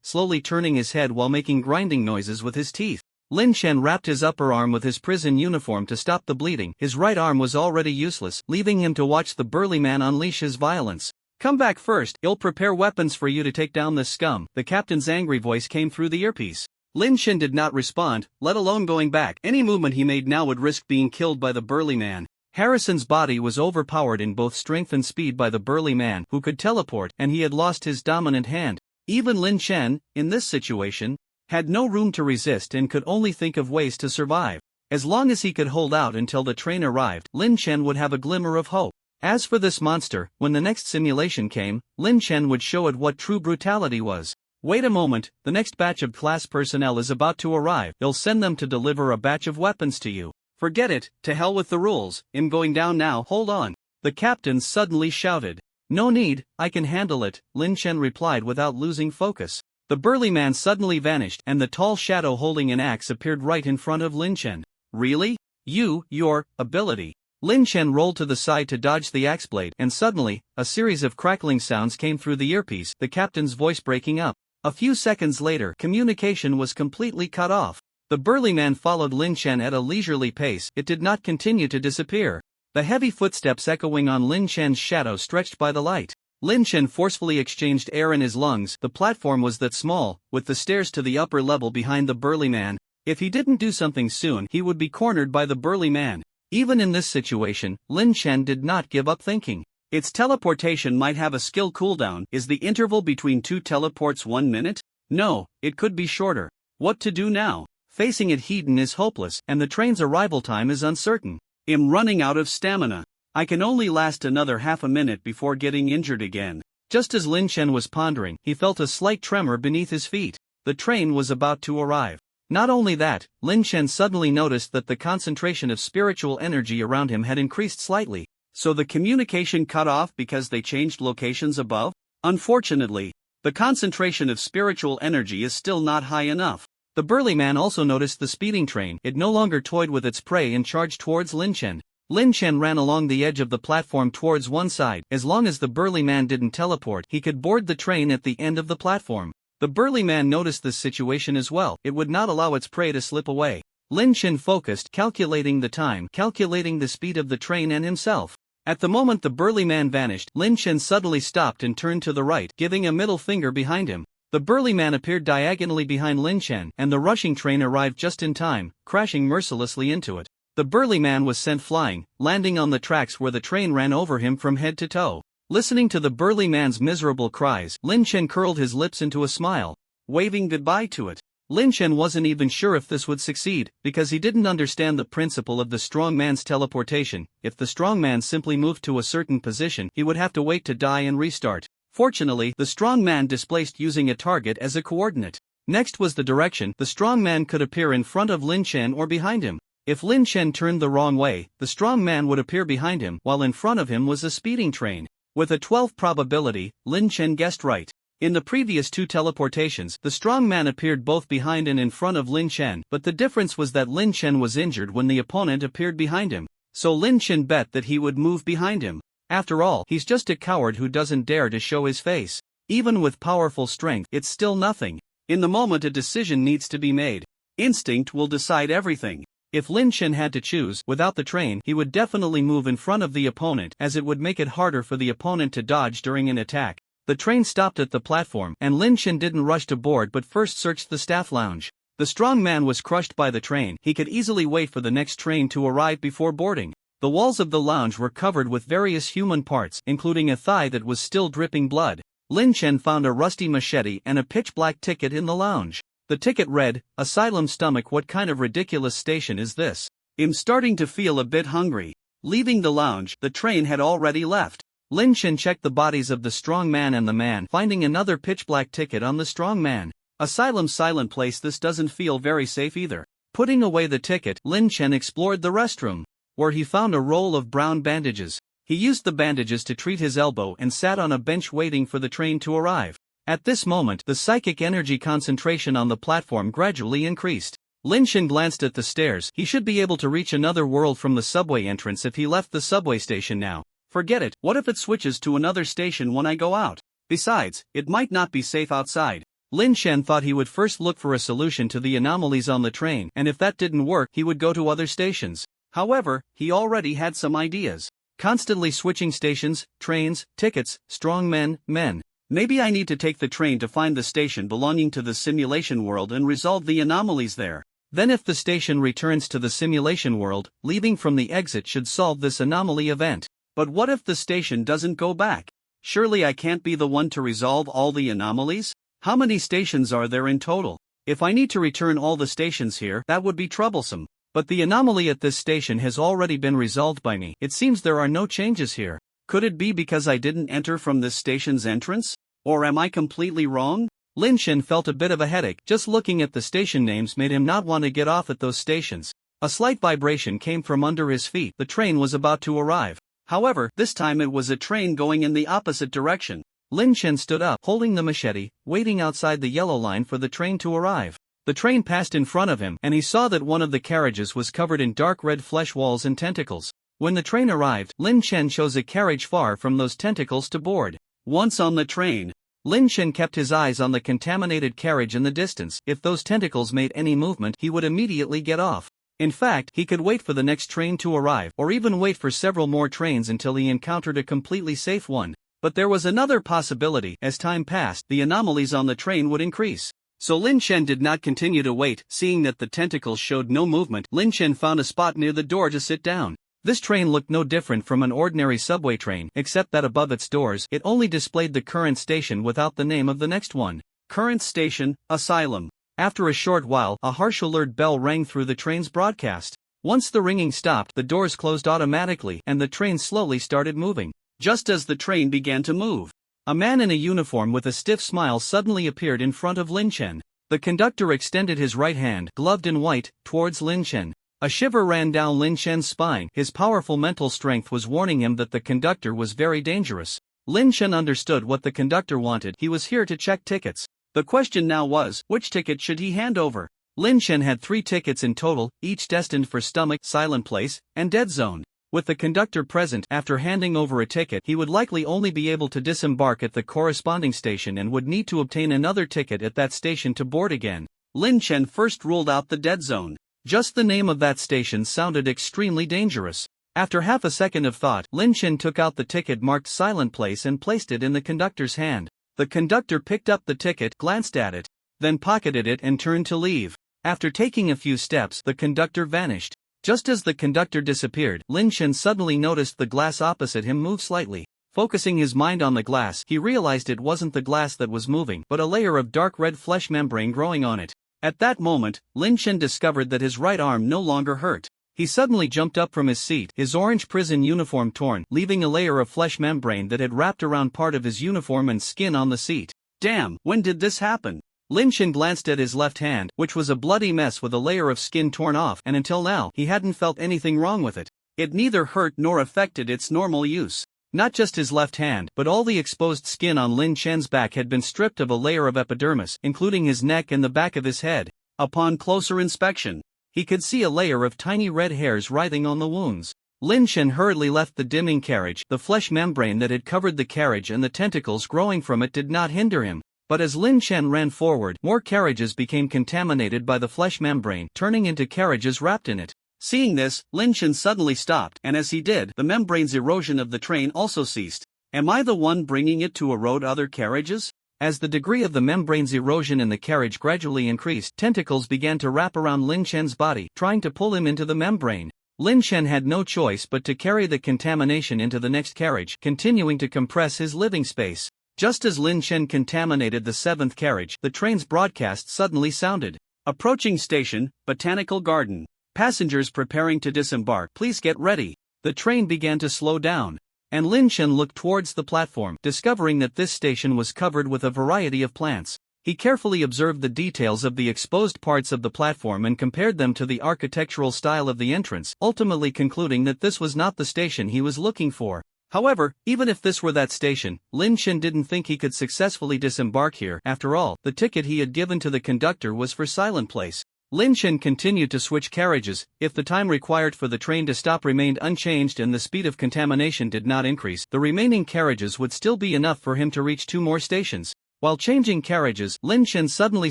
slowly turning his head while making grinding noises with his teeth. Lin Chen wrapped his upper arm with his prison uniform to stop the bleeding. His right arm was already useless, leaving him to watch the burly man unleash his violence. Come back first, I'll prepare weapons for you to take down this scum. The captain's angry voice came through the earpiece. Lin Chen did not respond, let alone going back. Any movement he made now would risk being killed by the burly man. Harrison's body was overpowered in both strength and speed by the burly man, who could teleport, and he had lost his dominant hand. Even Lin Chen, in this situation, had no room to resist and could only think of ways to survive. As long as he could hold out until the train arrived, Lin Chen would have a glimmer of hope. As for this monster, when the next simulation came, Lin Chen would show it what true brutality was. Wait a moment, the next batch of class personnel is about to arrive. They'll send them to deliver a batch of weapons to you. Forget it, to hell with the rules, I'm going down now. Hold on. The captain suddenly shouted. No need, I can handle it, Lin Chen replied without losing focus. The burly man suddenly vanished and the tall shadow holding an axe appeared right in front of Lin Chen. Really? Your ability. Lin Chen rolled to the side to dodge the axe blade and suddenly, a series of crackling sounds came through the earpiece, the captain's voice breaking up. A few seconds later, communication was completely cut off. The burly man followed Lin Chen at a leisurely pace. It did not continue to disappear. The heavy footsteps echoing on Lin Chen's shadow stretched by the light. Lin Chen forcefully exchanged air in his lungs. The platform was that small, with the stairs to the upper level behind the burly man. If he didn't do something soon, he would be cornered by the burly man. Even in this situation, Lin Chen did not give up thinking. Its teleportation might have a skill cooldown. Is the interval between two teleports 1 minute? No, it could be shorter. What to do now? Facing it heat is hopeless, and the train's arrival time is uncertain. I'm running out of stamina. I can only last another half a minute before getting injured again. Just as Lin Chen was pondering, he felt a slight tremor beneath his feet. The train was about to arrive. Not only that, Lin Chen suddenly noticed that the concentration of spiritual energy around him had increased slightly. So the communication cut off because they changed locations above? Unfortunately, the concentration of spiritual energy is still not high enough. The burly man also noticed the speeding train. It no longer toyed with its prey and charged towards Lin Chen. Lin Chen ran along the edge of the platform towards one side. As long as the burly man didn't teleport, he could board the train at the end of the platform. The burly man noticed this situation as well. It would not allow its prey to slip away. Lin Chen focused, calculating the time, calculating the speed of the train and himself. At the moment the burly man vanished, Lin Chen suddenly stopped and turned to the right, giving a middle finger behind him. The burly man appeared diagonally behind Lin Chen, and the rushing train arrived just in time, crashing mercilessly into it. The burly man was sent flying, landing on the tracks where the train ran over him from head to toe. Listening to the burly man's miserable cries, Lin Chen curled his lips into a smile, waving goodbye to it. Lin Chen wasn't even sure if this would succeed, because he didn't understand the principle of the strong man's teleportation. If the strong man simply moved to a certain position, he would have to wait to die and restart. Fortunately, the strong man displaced using a target as a coordinate. Next was the direction. The strong man could appear in front of Lin Chen or behind him. If Lin Chen turned the wrong way, the strong man would appear behind him, while in front of him was a speeding train. With a 12 probability, Lin Chen guessed right. In the previous two teleportations, the strong man appeared both behind and in front of Lin Chen, but the difference was that Lin Chen was injured when the opponent appeared behind him. So Lin Chen bet that he would move behind him. After all, he's just a coward who doesn't dare to show his face. Even with powerful strength, it's still nothing. In the moment a decision needs to be made. Instinct will decide everything. If Lin Chen had to choose, without the train, he would definitely move in front of the opponent, as it would make it harder for the opponent to dodge during an attack. The train stopped at the platform, and Lin Chen didn't rush to board but first searched the staff lounge. The strong man was crushed by the train. He could easily wait for the next train to arrive before boarding. The walls of the lounge were covered with various human parts, including a thigh that was still dripping blood. Lin Chen found a rusty machete and a pitch-black ticket in the lounge. The ticket read, "Asylum stomach. What kind of ridiculous station is this? I'm starting to feel a bit hungry." Leaving the lounge, the train had already left. Lin Chen checked the bodies of the strong man and the man, finding another pitch-black ticket on the strong man. Asylum, silent place. This doesn't feel very safe either. Putting away the ticket, Lin Chen explored the restroom, where he found a roll of brown bandages. He used the bandages to treat his elbow and sat on a bench waiting for the train to arrive. At this moment, the psychic energy concentration on the platform gradually increased. Lin Chen glanced at the stairs. He should be able to reach another world from the subway entrance if he left the subway station now. Forget it. What if it switches to another station when I go out? Besides, it might not be safe outside. Lin Chen thought he would first look for a solution to the anomalies on the train, and if that didn't work, he would go to other stations. However, he already had some ideas. Constantly switching stations, trains, tickets, strong men. Maybe I need to take the train to find the station belonging to the simulation world and resolve the anomalies there. Then if the station returns to the simulation world, leaving from the exit should solve this anomaly event. But what if the station doesn't go back? Surely I can't be the one to resolve all the anomalies? How many stations are there in total? If I need to return all the stations here, that would be troublesome. But the anomaly at this station has already been resolved by me. It seems there are no changes here. Could it be because I didn't enter from this station's entrance? Or am I completely wrong? Lin Chen felt a bit of a headache. Just looking at the station names made him not want to get off at those stations. A slight vibration came from under his feet. The train was about to arrive. However, this time it was a train going in the opposite direction. Lin Chen stood up, holding the machete, waiting outside the yellow line for the train to arrive. The train passed in front of him, and he saw that one of the carriages was covered in dark red flesh walls and tentacles. When the train arrived, Lin Chen chose a carriage far from those tentacles to board. Once on the train, Lin Chen kept his eyes on the contaminated carriage in the distance. If those tentacles made any movement, he would immediately get off. In fact, he could wait for the next train to arrive, or even wait for several more trains until he encountered a completely safe one. But there was another possibility. As time passed, the anomalies on the train would increase. So Lin Chen did not continue to wait. Seeing that the tentacles showed no movement, Lin Chen found a spot near the door to sit down. This train looked no different from an ordinary subway train, except that above its doors it only displayed the current station without the name of the next one. Current station, Asylum. After a short while, a harsh alert bell rang through the train's broadcast. Once the ringing stopped, the doors closed automatically and the train slowly started moving. Just as the train began to move, a man in a uniform with a stiff smile suddenly appeared in front of Lin Chen. The conductor extended his right hand, gloved in white, towards Lin Chen. A shiver ran down Lin Chen's spine. His powerful mental strength was warning him that the conductor was very dangerous. Lin Chen understood what the conductor wanted. He was here to check tickets. The question now was, which ticket should he hand over? Lin Chen had 3 tickets in total, each destined for stomach, silent place, and dead zone. With the conductor present, after handing over a ticket, he would likely only be able to disembark at the corresponding station and would need to obtain another ticket at that station to board again. Lin Chen first ruled out the dead zone. Just the name of that station sounded extremely dangerous. After half a second of thought, Lin Chen took out the ticket marked silent place and placed it in the conductor's hand. The conductor picked up the ticket, glanced at it, then pocketed it and turned to leave. After taking a few steps, the conductor vanished. Just as the conductor disappeared, Lin Chen suddenly noticed the glass opposite him move slightly. Focusing his mind on the glass, he realized it wasn't the glass that was moving, but a layer of dark red flesh membrane growing on it. At that moment, Lin Chen discovered that his right arm no longer hurt. He suddenly jumped up from his seat, his orange prison uniform torn, leaving a layer of flesh membrane that had wrapped around part of his uniform and skin on the seat. Damn, when did this happen? Lin Chen glanced at his left hand, which was a bloody mess with a layer of skin torn off, and until now, he hadn't felt anything wrong with it. It neither hurt nor affected its normal use. Not just his left hand, but all the exposed skin on Lin Chen's back had been stripped of a layer of epidermis, including his neck and the back of his head. Upon closer inspection, he could see a layer of tiny red hairs writhing on the wounds. Lin Chen hurriedly left the dimming carriage. The flesh membrane that had covered the carriage and the tentacles growing from it did not hinder him. But as Lin Chen ran forward, more carriages became contaminated by the flesh membrane, turning into carriages wrapped in it. Seeing this, Lin Chen suddenly stopped, and as he did, the membrane's erosion of the train also ceased. Am I the one bringing it to erode other carriages? As the degree of the membrane's erosion in the carriage gradually increased, tentacles began to wrap around Lin Chen's body, trying to pull him into the membrane. Lin Chen had no choice but to carry the contamination into the next carriage, continuing to compress his living space. Just as Lin Chen contaminated the 7th carriage, the train's broadcast suddenly sounded. Approaching station, Botanical Garden. Passengers preparing to disembark, please get ready. The train began to slow down, and Lin Chen looked towards the platform, discovering that this station was covered with a variety of plants. He carefully observed the details of the exposed parts of the platform and compared them to the architectural style of the entrance, ultimately concluding that this was not the station he was looking for. However, even if this were that station, Lin Chen didn't think he could successfully disembark here. After all, the ticket he had given to the conductor was for Silent Place. Lin Chen continued to switch carriages. If the time required for the train to stop remained unchanged and the speed of contamination did not increase, the remaining carriages would still be enough for him to reach 2 more stations. While changing carriages, Lin Chen suddenly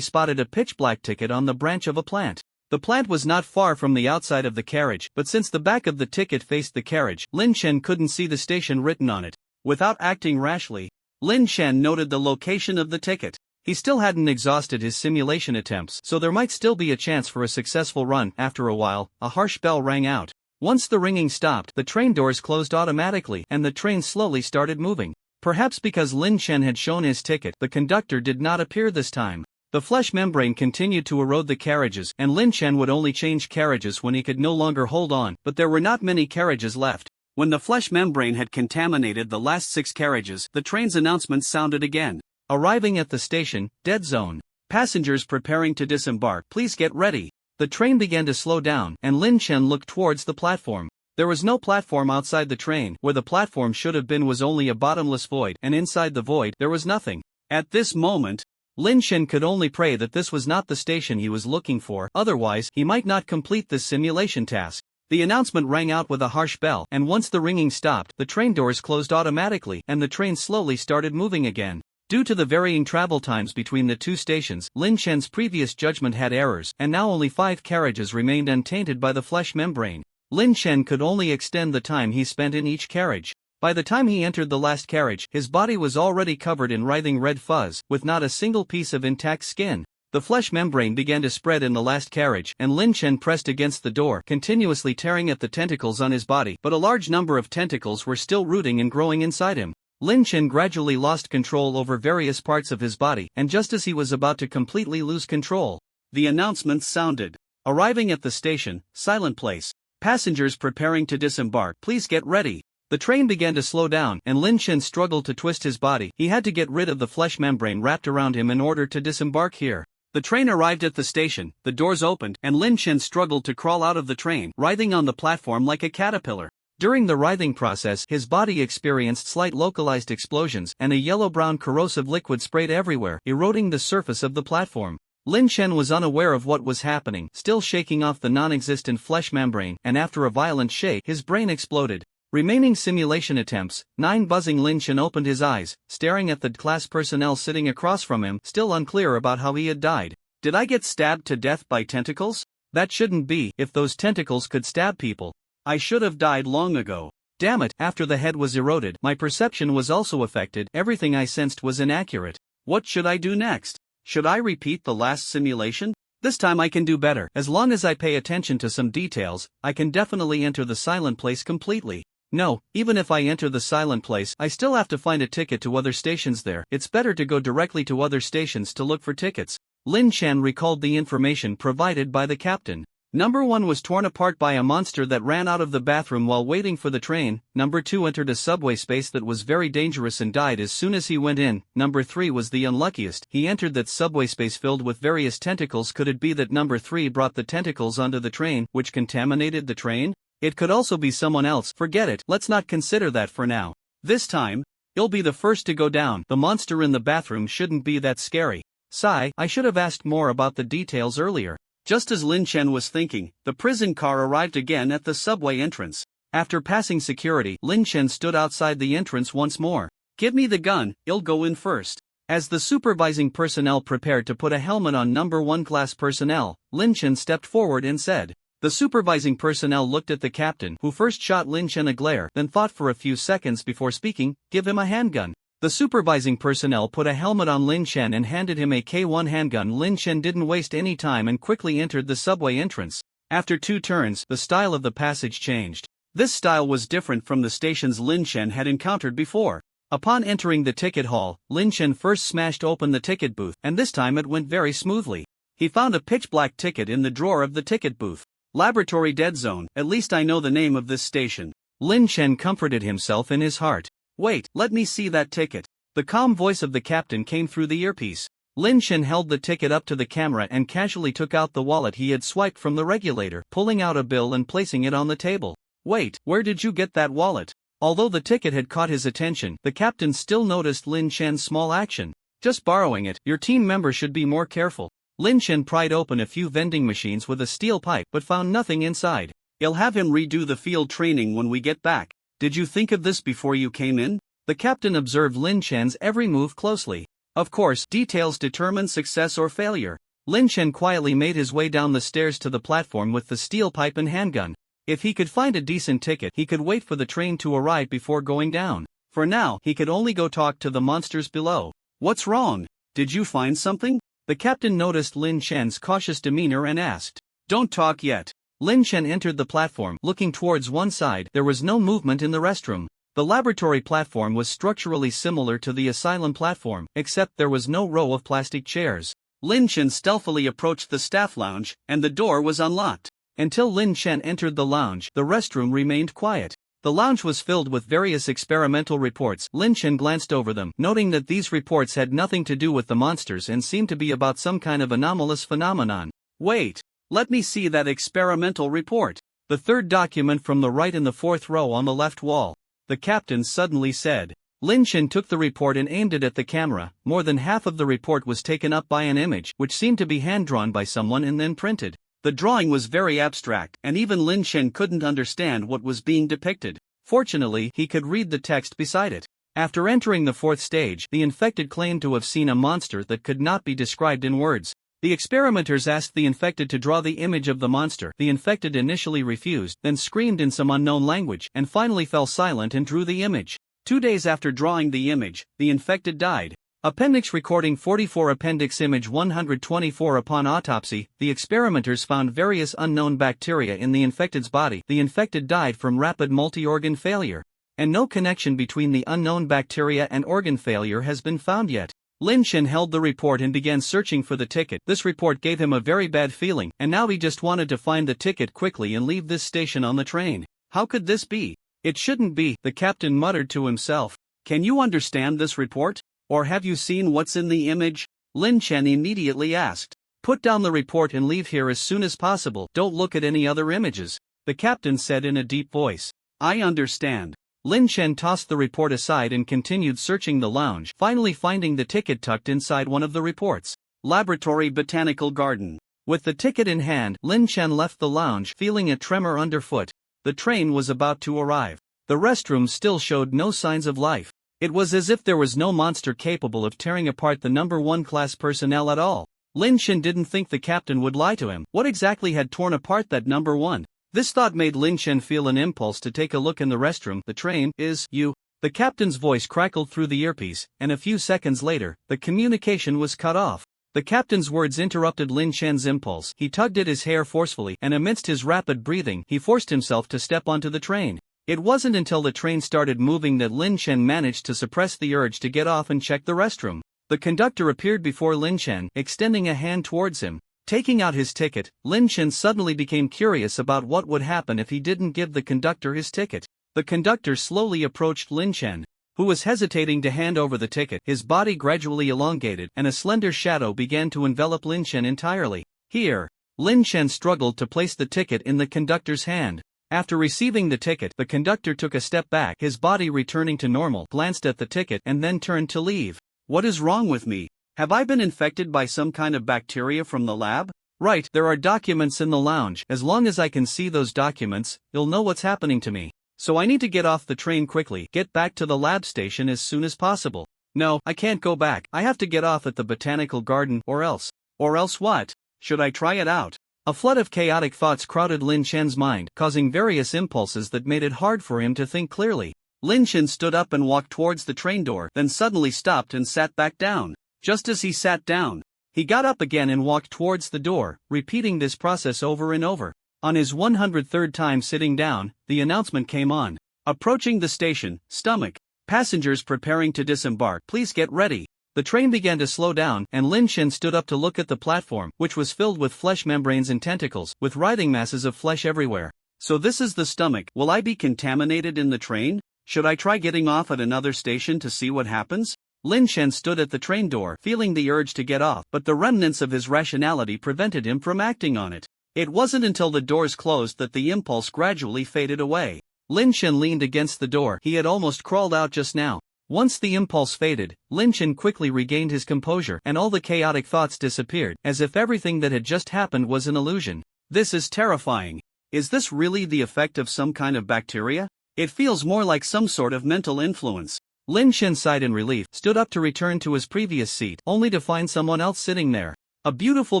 spotted a pitch-black ticket on the branch of a plant. The plant was not far from the outside of the carriage, but since the back of the ticket faced the carriage, Lin Chen couldn't see the station written on it. Without acting rashly, Lin Chen noted the location of the ticket. He still hadn't exhausted his simulation attempts, so there might still be a chance for a successful run. After a while, a harsh bell rang out. Once the ringing stopped, the train doors closed automatically, and the train slowly started moving. Perhaps because Lin Chen had shown his ticket, the conductor did not appear this time. The flesh membrane continued to erode the carriages, and Lin Chen would only change carriages when he could no longer hold on, but there were not many carriages left. When the flesh membrane had contaminated the last 6 carriages, the train's announcement sounded again. Arriving at the station, Dead Zone. Passengers preparing to disembark, please get ready. The train began to slow down, and Lin Chen looked towards the platform. There was no platform outside the train. Where the platform should have been was only a bottomless void, and inside the void, there was nothing. At this moment, Lin Chen could only pray that this was not the station he was looking for, otherwise, he might not complete this simulation task. The announcement rang out with a harsh bell, and once the ringing stopped, the train doors closed automatically, and the train slowly started moving again. Due to the varying travel times between the 2 stations, Lin Chen's previous judgment had errors, and now only 5 carriages remained untainted by the flesh membrane. Lin Chen could only extend the time he spent in each carriage. By the time he entered the last carriage, his body was already covered in writhing red fuzz, with not a single piece of intact skin. The flesh membrane began to spread in the last carriage, and Lin Chen pressed against the door, continuously tearing at the tentacles on his body, but a large number of tentacles were still rooting and growing inside him. Lin Chen gradually lost control over various parts of his body, and just as he was about to completely lose control, the announcements sounded. Arriving at the station, silent place. Passengers preparing to disembark, please get ready. The train began to slow down, and Lin Chen struggled to twist his body. He had to get rid of the flesh membrane wrapped around him in order to disembark here. The train arrived at the station, the doors opened, and Lin Chen struggled to crawl out of the train, writhing on the platform like a caterpillar. During the writhing process, his body experienced slight localized explosions, and a yellow-brown corrosive liquid sprayed everywhere, eroding the surface of the platform. Lin Chen was unaware of what was happening, still shaking off the non-existent flesh membrane, and after a violent shake, his brain exploded. Remaining simulation attempts, 9 buzzing. Lin Chen opened his eyes, staring at the class personnel sitting across from him, still unclear about how he had died. Did I get stabbed to death by tentacles? That shouldn't be. If those tentacles could stab people, I should have died long ago. Damn it, after the head was eroded, my perception was also affected. Everything I sensed was inaccurate. What should I do next? Should I repeat the last simulation? This time I can do better. As long as I pay attention to some details, I can definitely enter the silent place completely. No, even if I enter the silent place, I still have to find a ticket to other stations there. It's better to go directly to other stations to look for tickets. Lin Chen recalled the information provided by the captain. Number 1 was torn apart by a monster that ran out of the bathroom while waiting for the train. Number 2 entered a subway space that was very dangerous and died as soon as he went in. Number 3 was the unluckiest. He entered that subway space filled with various tentacles. Could it be that number 3 brought the tentacles onto the train, which contaminated the train? It could also be someone else. Forget it, let's not consider that for now. This time, he'll be the first to go down. The monster in the bathroom shouldn't be that scary. Sigh, I should have asked more about the details earlier. Just as Lin Chen was thinking, the prison car arrived again at the subway entrance. After passing security, Lin Chen stood outside the entrance once more. Give me the gun, I'll go in first. As the supervising personnel prepared to put a helmet on number 1 class personnel, Lin Chen stepped forward and said. The supervising personnel looked at the captain, who first shot Lin Chen a glare, then thought for a few seconds before speaking. Give him a handgun. The supervising personnel put a helmet on Lin Chen and handed him a K1 handgun. Lin Chen didn't waste any time and quickly entered the subway entrance. After 2 turns, the style of the passage changed. This style was different from the stations Lin Chen had encountered before. Upon entering the ticket hall, Lin Chen first smashed open the ticket booth, and this time it went very smoothly. He found a pitch-black ticket in the drawer of the ticket booth. Laboratory dead zone, at least I know the name of this station. Lin Chen comforted himself in his heart. Wait, let me see that ticket. The calm voice of the captain came through the earpiece. Lin Chen held the ticket up to the camera and casually took out the wallet he had swiped from the regulator, pulling out a bill and placing it on the table. Wait, where did you get that wallet? Although the ticket had caught his attention, the captain still noticed Lin Chen's small action. Just borrowing it, your team member should be more careful. Lin Chen pried open a few vending machines with a steel pipe but found nothing inside. I'll have him redo the field training when we get back. Did you think of this before you came in? The captain observed Lin Chen's every move closely. Of course, details determine success or failure. Lin Chen quietly made his way down the stairs to the platform with the steel pipe and handgun. If he could find a decent ticket, he could wait for the train to arrive before going down. For now, he could only go talk to the monsters below. What's wrong? Did you find something? The captain noticed Lin Chen's cautious demeanor and asked. Don't talk yet. Lin Chen entered the platform, looking towards one side. There was no movement in the restroom. The laboratory platform was structurally similar to the asylum platform, except there was no row of plastic chairs. Lin Chen stealthily approached the staff lounge, and the door was unlocked. Until Lin Chen entered the lounge, the restroom remained quiet. The lounge was filled with various experimental reports. Lin Chen glanced over them, noting that these reports had nothing to do with the monsters and seemed to be about some kind of anomalous phenomenon. Wait, let me see that experimental report. The third document from the right in the 4th row on the left wall. The captain suddenly said. Lin Chen took the report and aimed it at the camera. More than half of the report was taken up by an image, which seemed to be hand-drawn by someone and then printed. The drawing was very abstract, and even Lin Chen couldn't understand what was being depicted. Fortunately, he could read the text beside it. After entering the 4th stage, the infected claimed to have seen a monster that could not be described in words. The experimenters asked the infected to draw the image of the monster. The infected initially refused, then screamed in some unknown language, and finally fell silent and drew the image. 2 days after drawing the image, the infected died. Appendix Recording 44 Appendix Image 124 Upon autopsy, the experimenters found various unknown bacteria in the infected's body. The infected died from rapid multi-organ failure, and no connection between the unknown bacteria and organ failure has been found yet. Lin Shen held the report and began searching for the ticket. This report gave him a very bad feeling, and now he just wanted to find the ticket quickly and leave this station on the train. How could this be? It shouldn't be, the captain muttered to himself. Can you understand this report? Or have you seen what's in the image? Lin Chen immediately asked. Put down the report and leave here as soon as possible. Don't look at any other images, the captain said in a deep voice. I understand. Lin Chen tossed the report aside and continued searching the lounge, finally finding the ticket tucked inside one of the reports. Laboratory Botanical Garden. With the ticket in hand, Lin Chen left the lounge, feeling a tremor underfoot. The train was about to arrive. The restroom still showed no signs of life. It was as if there was no monster capable of tearing apart the number 1 class personnel at all. Lin Chen didn't think the captain would lie to him. What exactly had torn apart that number 1? This thought made Lin Chen feel an impulse to take a look in the restroom. The train is you. The captain's voice crackled through the earpiece, and a few seconds later, the communication was cut off. The captain's words interrupted Lin Chen's impulse. He tugged at his hair forcefully, and amidst his rapid breathing, he forced himself to step onto the train. It wasn't until the train started moving that Lin Chen managed to suppress the urge to get off and check the restroom. The conductor appeared before Lin Chen, extending a hand towards him. Taking out his ticket, Lin Chen suddenly became curious about what would happen if he didn't give the conductor his ticket. The conductor slowly approached Lin Chen, who was hesitating to hand over the ticket. His body gradually elongated, and a slender shadow began to envelop Lin Chen entirely. Here, Lin Chen struggled to place the ticket in the conductor's hand. After receiving the ticket, the conductor took a step back, his body returning to normal, glanced at the ticket, and then turned to leave. What is wrong with me? Have I been infected by some kind of bacteria from the lab? Right, there are documents in the lounge. As long as I can see those documents, you'll know what's happening to me. So I need to get off the train quickly, get back to the lab station as soon as possible. No, I can't go back. I have to get off at the botanical garden, or else. Or else what? Should I try it out? A flood of chaotic thoughts crowded Lin Chen's mind, causing various impulses that made it hard for him to think clearly. Lin Chen stood up and walked towards the train door, then suddenly stopped and sat back down. Just as he sat down, he got up again and walked towards the door, repeating this process over and over. On his 103rd time sitting down, the announcement came on. Approaching the station, stomach. Passengers preparing to disembark, please get ready. The train began to slow down, and Lin Chen stood up to look at the platform, which was filled with flesh membranes and tentacles, with writhing masses of flesh everywhere. So this is the stomach. Will I be contaminated in the train? Should I try getting off at another station to see what happens? Lin Chen stood at the train door, feeling the urge to get off, but the remnants of his rationality prevented him from acting on it. It wasn't until the doors closed that the impulse gradually faded away. Lin Chen leaned against the door. He had almost crawled out just now. Once the impulse faded, Lin Chen quickly regained his composure, and all the chaotic thoughts disappeared, as if everything that had just happened was an illusion. This is terrifying. Is this really the effect of some kind of bacteria? It feels more like some sort of mental influence. Lin Chen sighed in relief, stood up to return to his previous seat, only to find someone else sitting there. A beautiful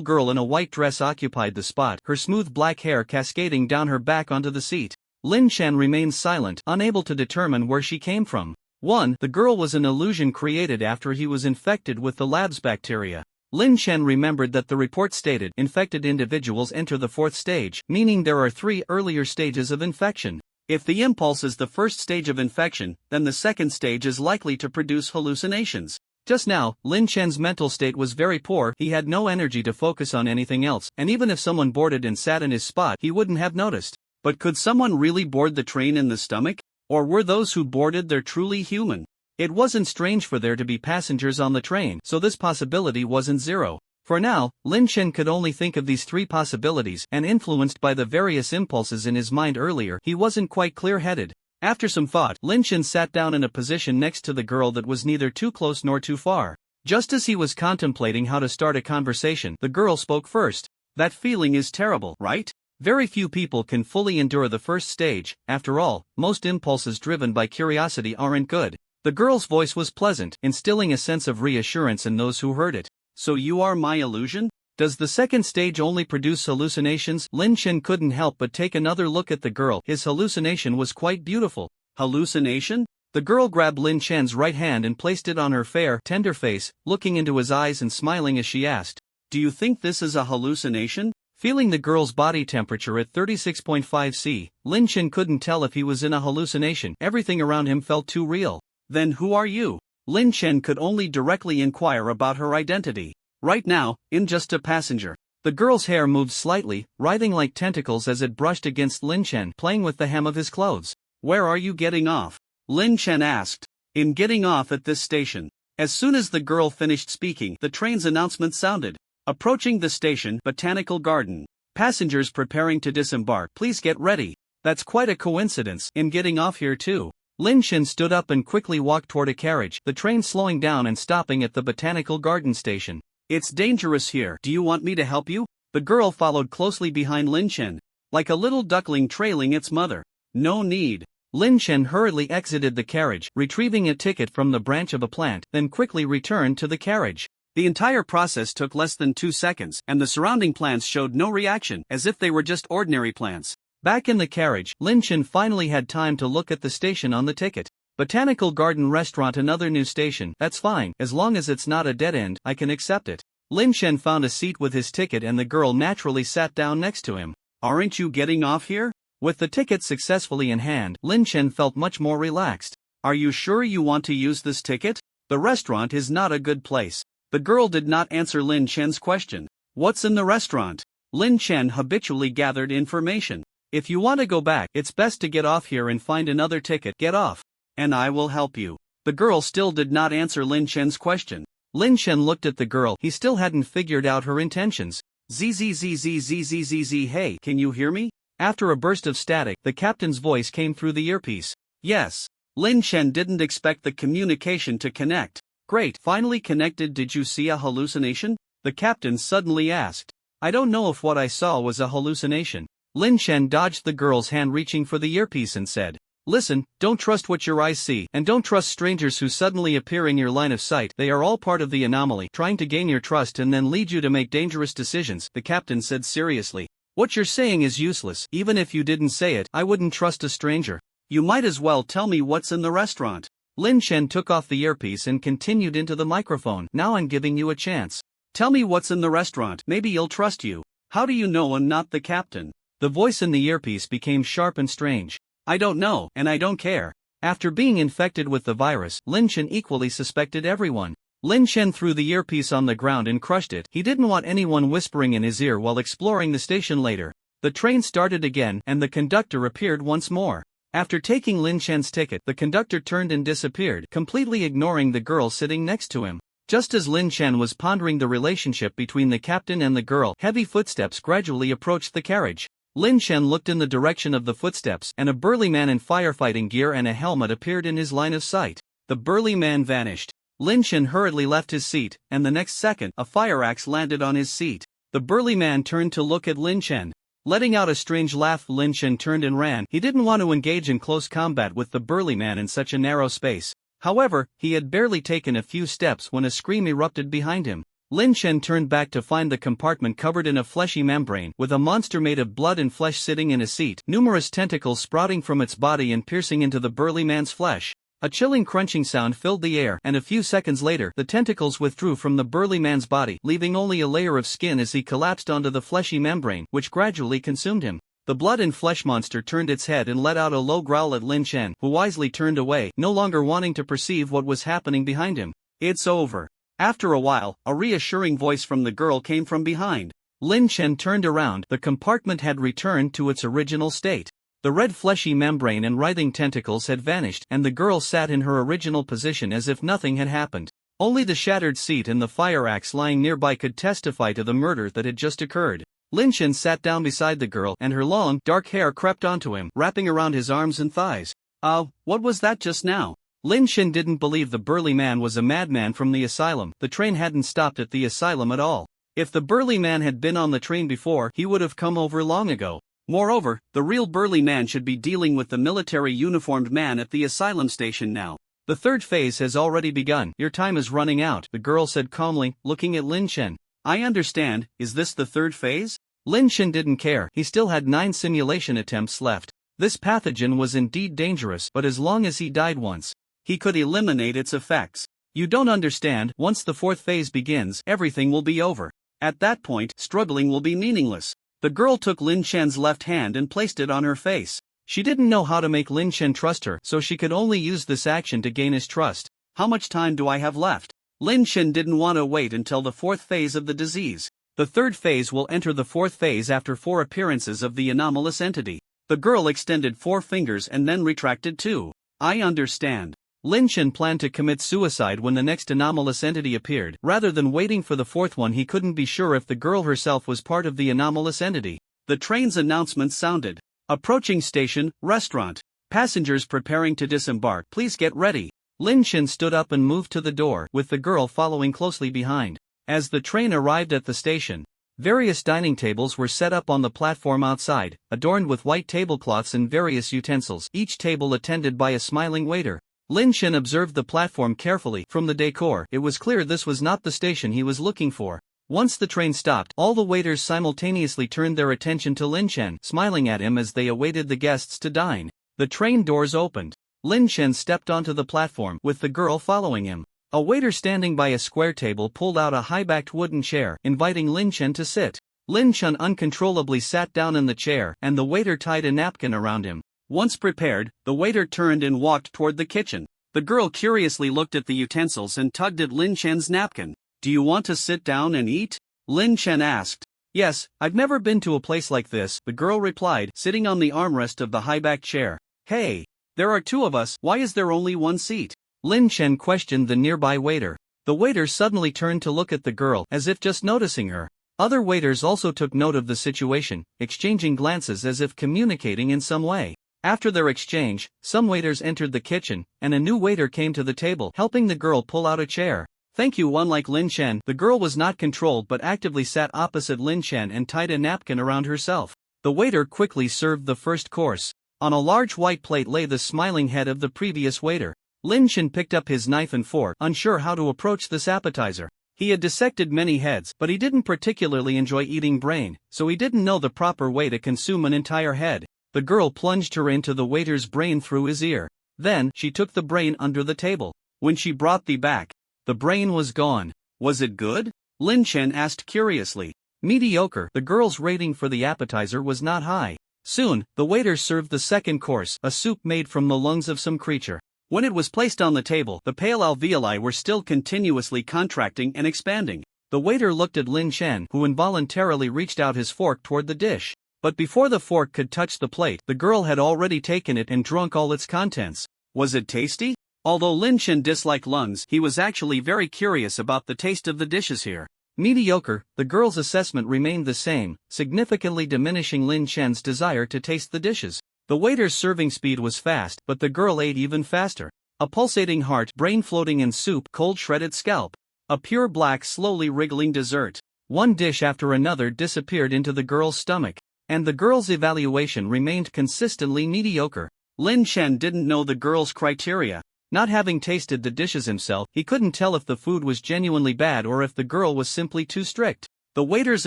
girl in a white dress occupied the spot, her smooth black hair cascading down her back onto the seat. Lin Chen remained silent, unable to determine where she came from. 1. The girl was an illusion created after he was infected with the lab's bacteria. Lin Chen remembered that the report stated infected individuals enter the 4th stage, meaning there are 3 earlier stages of infection. If the impulse is the first stage of infection, then the 2nd stage is likely to produce hallucinations. Just now, Lin Chen's mental state was very poor. He had no energy to focus on anything else, and even if someone boarded and sat in his spot, he wouldn't have noticed. But could someone really board the train in the stomach? Or were those who boarded there truly human? It wasn't strange for there to be passengers on the train, so this possibility wasn't zero. For now, Lin Chen could only think of these 3 possibilities, and influenced by the various impulses in his mind earlier, he wasn't quite clear-headed. After some thought, Lin Chen sat down in a position next to the girl that was neither too close nor too far. Just as he was contemplating how to start a conversation, the girl spoke first. That feeling is terrible, right? Very few people can fully endure the 1st stage. After all, most impulses driven by curiosity aren't good. The girl's voice was pleasant, instilling a sense of reassurance in those who heard it. So you are my illusion? Does the 2nd stage only produce hallucinations? Lin Chen couldn't help but take another look at the girl. His hallucination was quite beautiful. Hallucination? The girl grabbed Lin Chen's right hand and placed it on her fair, tender face, looking into his eyes and smiling as she asked, "Do you think this is a hallucination?" Feeling the girl's body temperature at 36.5 C, Lin Chen couldn't tell if he was in a hallucination. Everything around him felt too real. "Then who are you?" Lin Chen could only directly inquire about her identity. "Right now, I'm just a passenger." The girl's hair moved slightly, writhing like tentacles as it brushed against Lin Chen, playing with the hem of his clothes. "Where are you getting off?" Lin Chen asked. "I'm getting off at this station." As soon as the girl finished speaking, the train's announcement sounded. "Approaching the station, Botanical Garden. Passengers preparing to disembark, please get ready." That's quite a coincidence. I'm getting off here too. Lin Chen stood up and quickly walked toward a carriage, the train slowing down and stopping at the Botanical Garden station. "It's dangerous here. Do you want me to help you?" The girl followed closely behind Lin Chen, like a little duckling trailing its mother. "No need." Lin Chen hurriedly exited the carriage, retrieving a ticket from the branch of a plant, then quickly returned to the carriage. The entire process took less than 2 seconds, and the surrounding plants showed no reaction, as if they were just ordinary plants. Back in the carriage, Lin Chen finally had time to look at the station on the ticket. Botanical Garden Restaurant, another new station. That's fine, as long as it's not a dead end, I can accept it. Lin Chen found a seat with his ticket and the girl naturally sat down next to him. "Aren't you getting off here?" With the ticket successfully in hand, Lin Chen felt much more relaxed. "Are you sure you want to use this ticket? The restaurant is not a good place." The girl did not answer Lin Chen's question. "What's in the restaurant?" Lin Chen habitually gathered information. "If you want to go back, it's best to get off here and find another ticket. Get off. And I will help you." The girl still did not answer Lin Chen's question. Lin Chen looked at the girl. He still hadn't figured out her intentions. "Zzzzzzzzzzz, hey, can you hear me?" After a burst of static, the captain's voice came through the earpiece. "Yes." Lin Chen didn't expect the communication to connect. "Great, finally connected. Did you see a hallucination?" the captain suddenly asked. "I don't know if what I saw was a hallucination." Lin Chen dodged the girl's hand reaching for the earpiece and said, "Listen, don't trust what your eyes see, and don't trust strangers who suddenly appear in your line of sight. They are all part of the anomaly, trying to gain your trust and then lead you to make dangerous decisions," the captain said seriously. "What you're saying is useless. Even if you didn't say it, I wouldn't trust a stranger. You might as well tell me what's in the restaurant." Lin Chen took off the earpiece and continued into the microphone. "Now I'm giving you a chance. Tell me what's in the restaurant. Maybe you'll trust you." "How do you know I'm not the captain?" The voice in the earpiece became sharp and strange. "I don't know, and I don't care." After being infected with the virus, Lin Chen equally suspected everyone. Lin Chen threw the earpiece on the ground and crushed it. He didn't want anyone whispering in his ear while exploring the station later. The train started again, and the conductor appeared once more. After taking Lin Chen's ticket, the conductor turned and disappeared, completely ignoring the girl sitting next to him. Just as Lin Chen was pondering the relationship between the captain and the girl, heavy footsteps gradually approached the carriage. Lin Chen looked in the direction of the footsteps, and a burly man in firefighting gear and a helmet appeared in his line of sight. The burly man vanished. Lin Chen hurriedly left his seat, and the next second, a fire axe landed on his seat. The burly man turned to look at Lin Chen. Letting out a strange laugh, Lin Chen turned and ran. He didn't want to engage in close combat with the burly man in such a narrow space. However, he had barely taken a few steps when a scream erupted behind him. Lin Chen turned back to find the compartment covered in a fleshy membrane, with a monster made of blood and flesh sitting in a seat, numerous tentacles sprouting from its body and piercing into the burly man's flesh. A chilling crunching sound filled the air, and a few seconds later, the tentacles withdrew from the burly man's body, leaving only a layer of skin as he collapsed onto the fleshy membrane, which gradually consumed him. The blood and flesh monster turned its head and let out a low growl at Lin Chen, who wisely turned away, no longer wanting to perceive what was happening behind him. "It's over." After a while, a reassuring voice from the girl came from behind. Lin Chen turned around. The compartment had returned to its original state. The red fleshy membrane and writhing tentacles had vanished, and the girl sat in her original position as if nothing had happened. Only the shattered seat and the fire axe lying nearby could testify to the murder that had just occurred. Lin Chen sat down beside the girl, and her long, dark hair crept onto him, wrapping around his arms and thighs. What was that just now?" Lin Chen didn't believe the burly man was a madman from the asylum. The train hadn't stopped at the asylum at all. If the burly man had been on the train before, he would have come over long ago. Moreover, the real burly man should be dealing with the military uniformed man at the asylum station now. "The third phase has already begun. Your time is running out," the girl said calmly, looking at Lin Chen. "I understand. Is this the third phase?" Lin Chen didn't care. He still had 9 simulation attempts left. This pathogen was indeed dangerous, but as long as he died once, he could eliminate its effects. You don't understand, once the fourth phase begins, everything will be over. At that point, struggling will be meaningless. The girl took Lin Chen's left hand and placed it on her face. She didn't know how to make Lin Chen trust her, so she could only use this action to gain his trust. How much time do I have left? Lin Chen didn't want to wait until the fourth phase of the disease. The third phase will enter the fourth phase after 4 appearances of the anomalous entity. The girl extended 4 fingers and then retracted 2. I understand. Lin Chen planned to commit suicide when the next anomalous entity appeared. Rather than waiting for the fourth one, he couldn't be sure if the girl herself was part of the anomalous entity. The train's announcement sounded. Approaching station, restaurant. Passengers preparing to disembark, please get ready. Lin Chen stood up and moved to the door, with the girl following closely behind. As the train arrived at the station, various dining tables were set up on the platform outside, adorned with white tablecloths and various utensils, each table attended by a smiling waiter. Lin Chen observed the platform carefully. From the decor, it was clear this was not the station he was looking for. Once the train stopped, all the waiters simultaneously turned their attention to Lin Chen, smiling at him as they awaited the guests to dine. The train doors opened. Lin Chen stepped onto the platform, with the girl following him. A waiter standing by a square table pulled out a high-backed wooden chair, inviting Lin Chen to sit. Lin Chen uncontrollably sat down in the chair, and the waiter tied a napkin around him. Once prepared, the waiter turned and walked toward the kitchen. The girl curiously looked at the utensils and tugged at Lin Chen's napkin. Do you want to sit down and eat? Lin Chen asked. Yes, I've never been to a place like this, the girl replied, sitting on the armrest of the high-backed chair. Hey, there are 2 of us, why is there only 1 seat? Lin Chen questioned the nearby waiter. The waiter suddenly turned to look at the girl, as if just noticing her. Other waiters also took note of the situation, exchanging glances as if communicating in some way. After their exchange, some waiters entered the kitchen, and a new waiter came to the table, helping the girl pull out a chair. Thank you. Unlike Lin Chen, the girl was not controlled but actively sat opposite Lin Chen and tied a napkin around herself. The waiter quickly served the first course. On a large white plate lay the smiling head of the previous waiter. Lin Chen picked up his knife and fork, unsure how to approach this appetizer. He had dissected many heads, but he didn't particularly enjoy eating brain, so he didn't know the proper way to consume an entire head. The girl plunged her into the waiter's brain through his ear. Then, she took the brain under the table. When she brought the back, the brain was gone. Was it good? Lin Chen asked curiously. Mediocre. The girl's rating for the appetizer was not high. Soon, the waiter served the second course, a soup made from the lungs of some creature. When it was placed on the table, the pale alveoli were still continuously contracting and expanding. The waiter looked at Lin Chen, who involuntarily reached out his fork toward the dish. But before the fork could touch the plate, the girl had already taken it and drunk all its contents. Was it tasty? Although Lin Chen disliked lungs, he was actually very curious about the taste of the dishes here. Mediocre. The girl's assessment remained the same, significantly diminishing Lin Chen's desire to taste the dishes. The waiter's serving speed was fast, but the girl ate even faster. A pulsating heart, brain floating in soup, cold shredded scalp. A pure black, slowly wriggling dessert. One dish after another disappeared into the girl's stomach. And the girl's evaluation remained consistently mediocre. Lin Chen didn't know the girl's criteria. Not having tasted the dishes himself, he couldn't tell if the food was genuinely bad or if the girl was simply too strict. The waiter's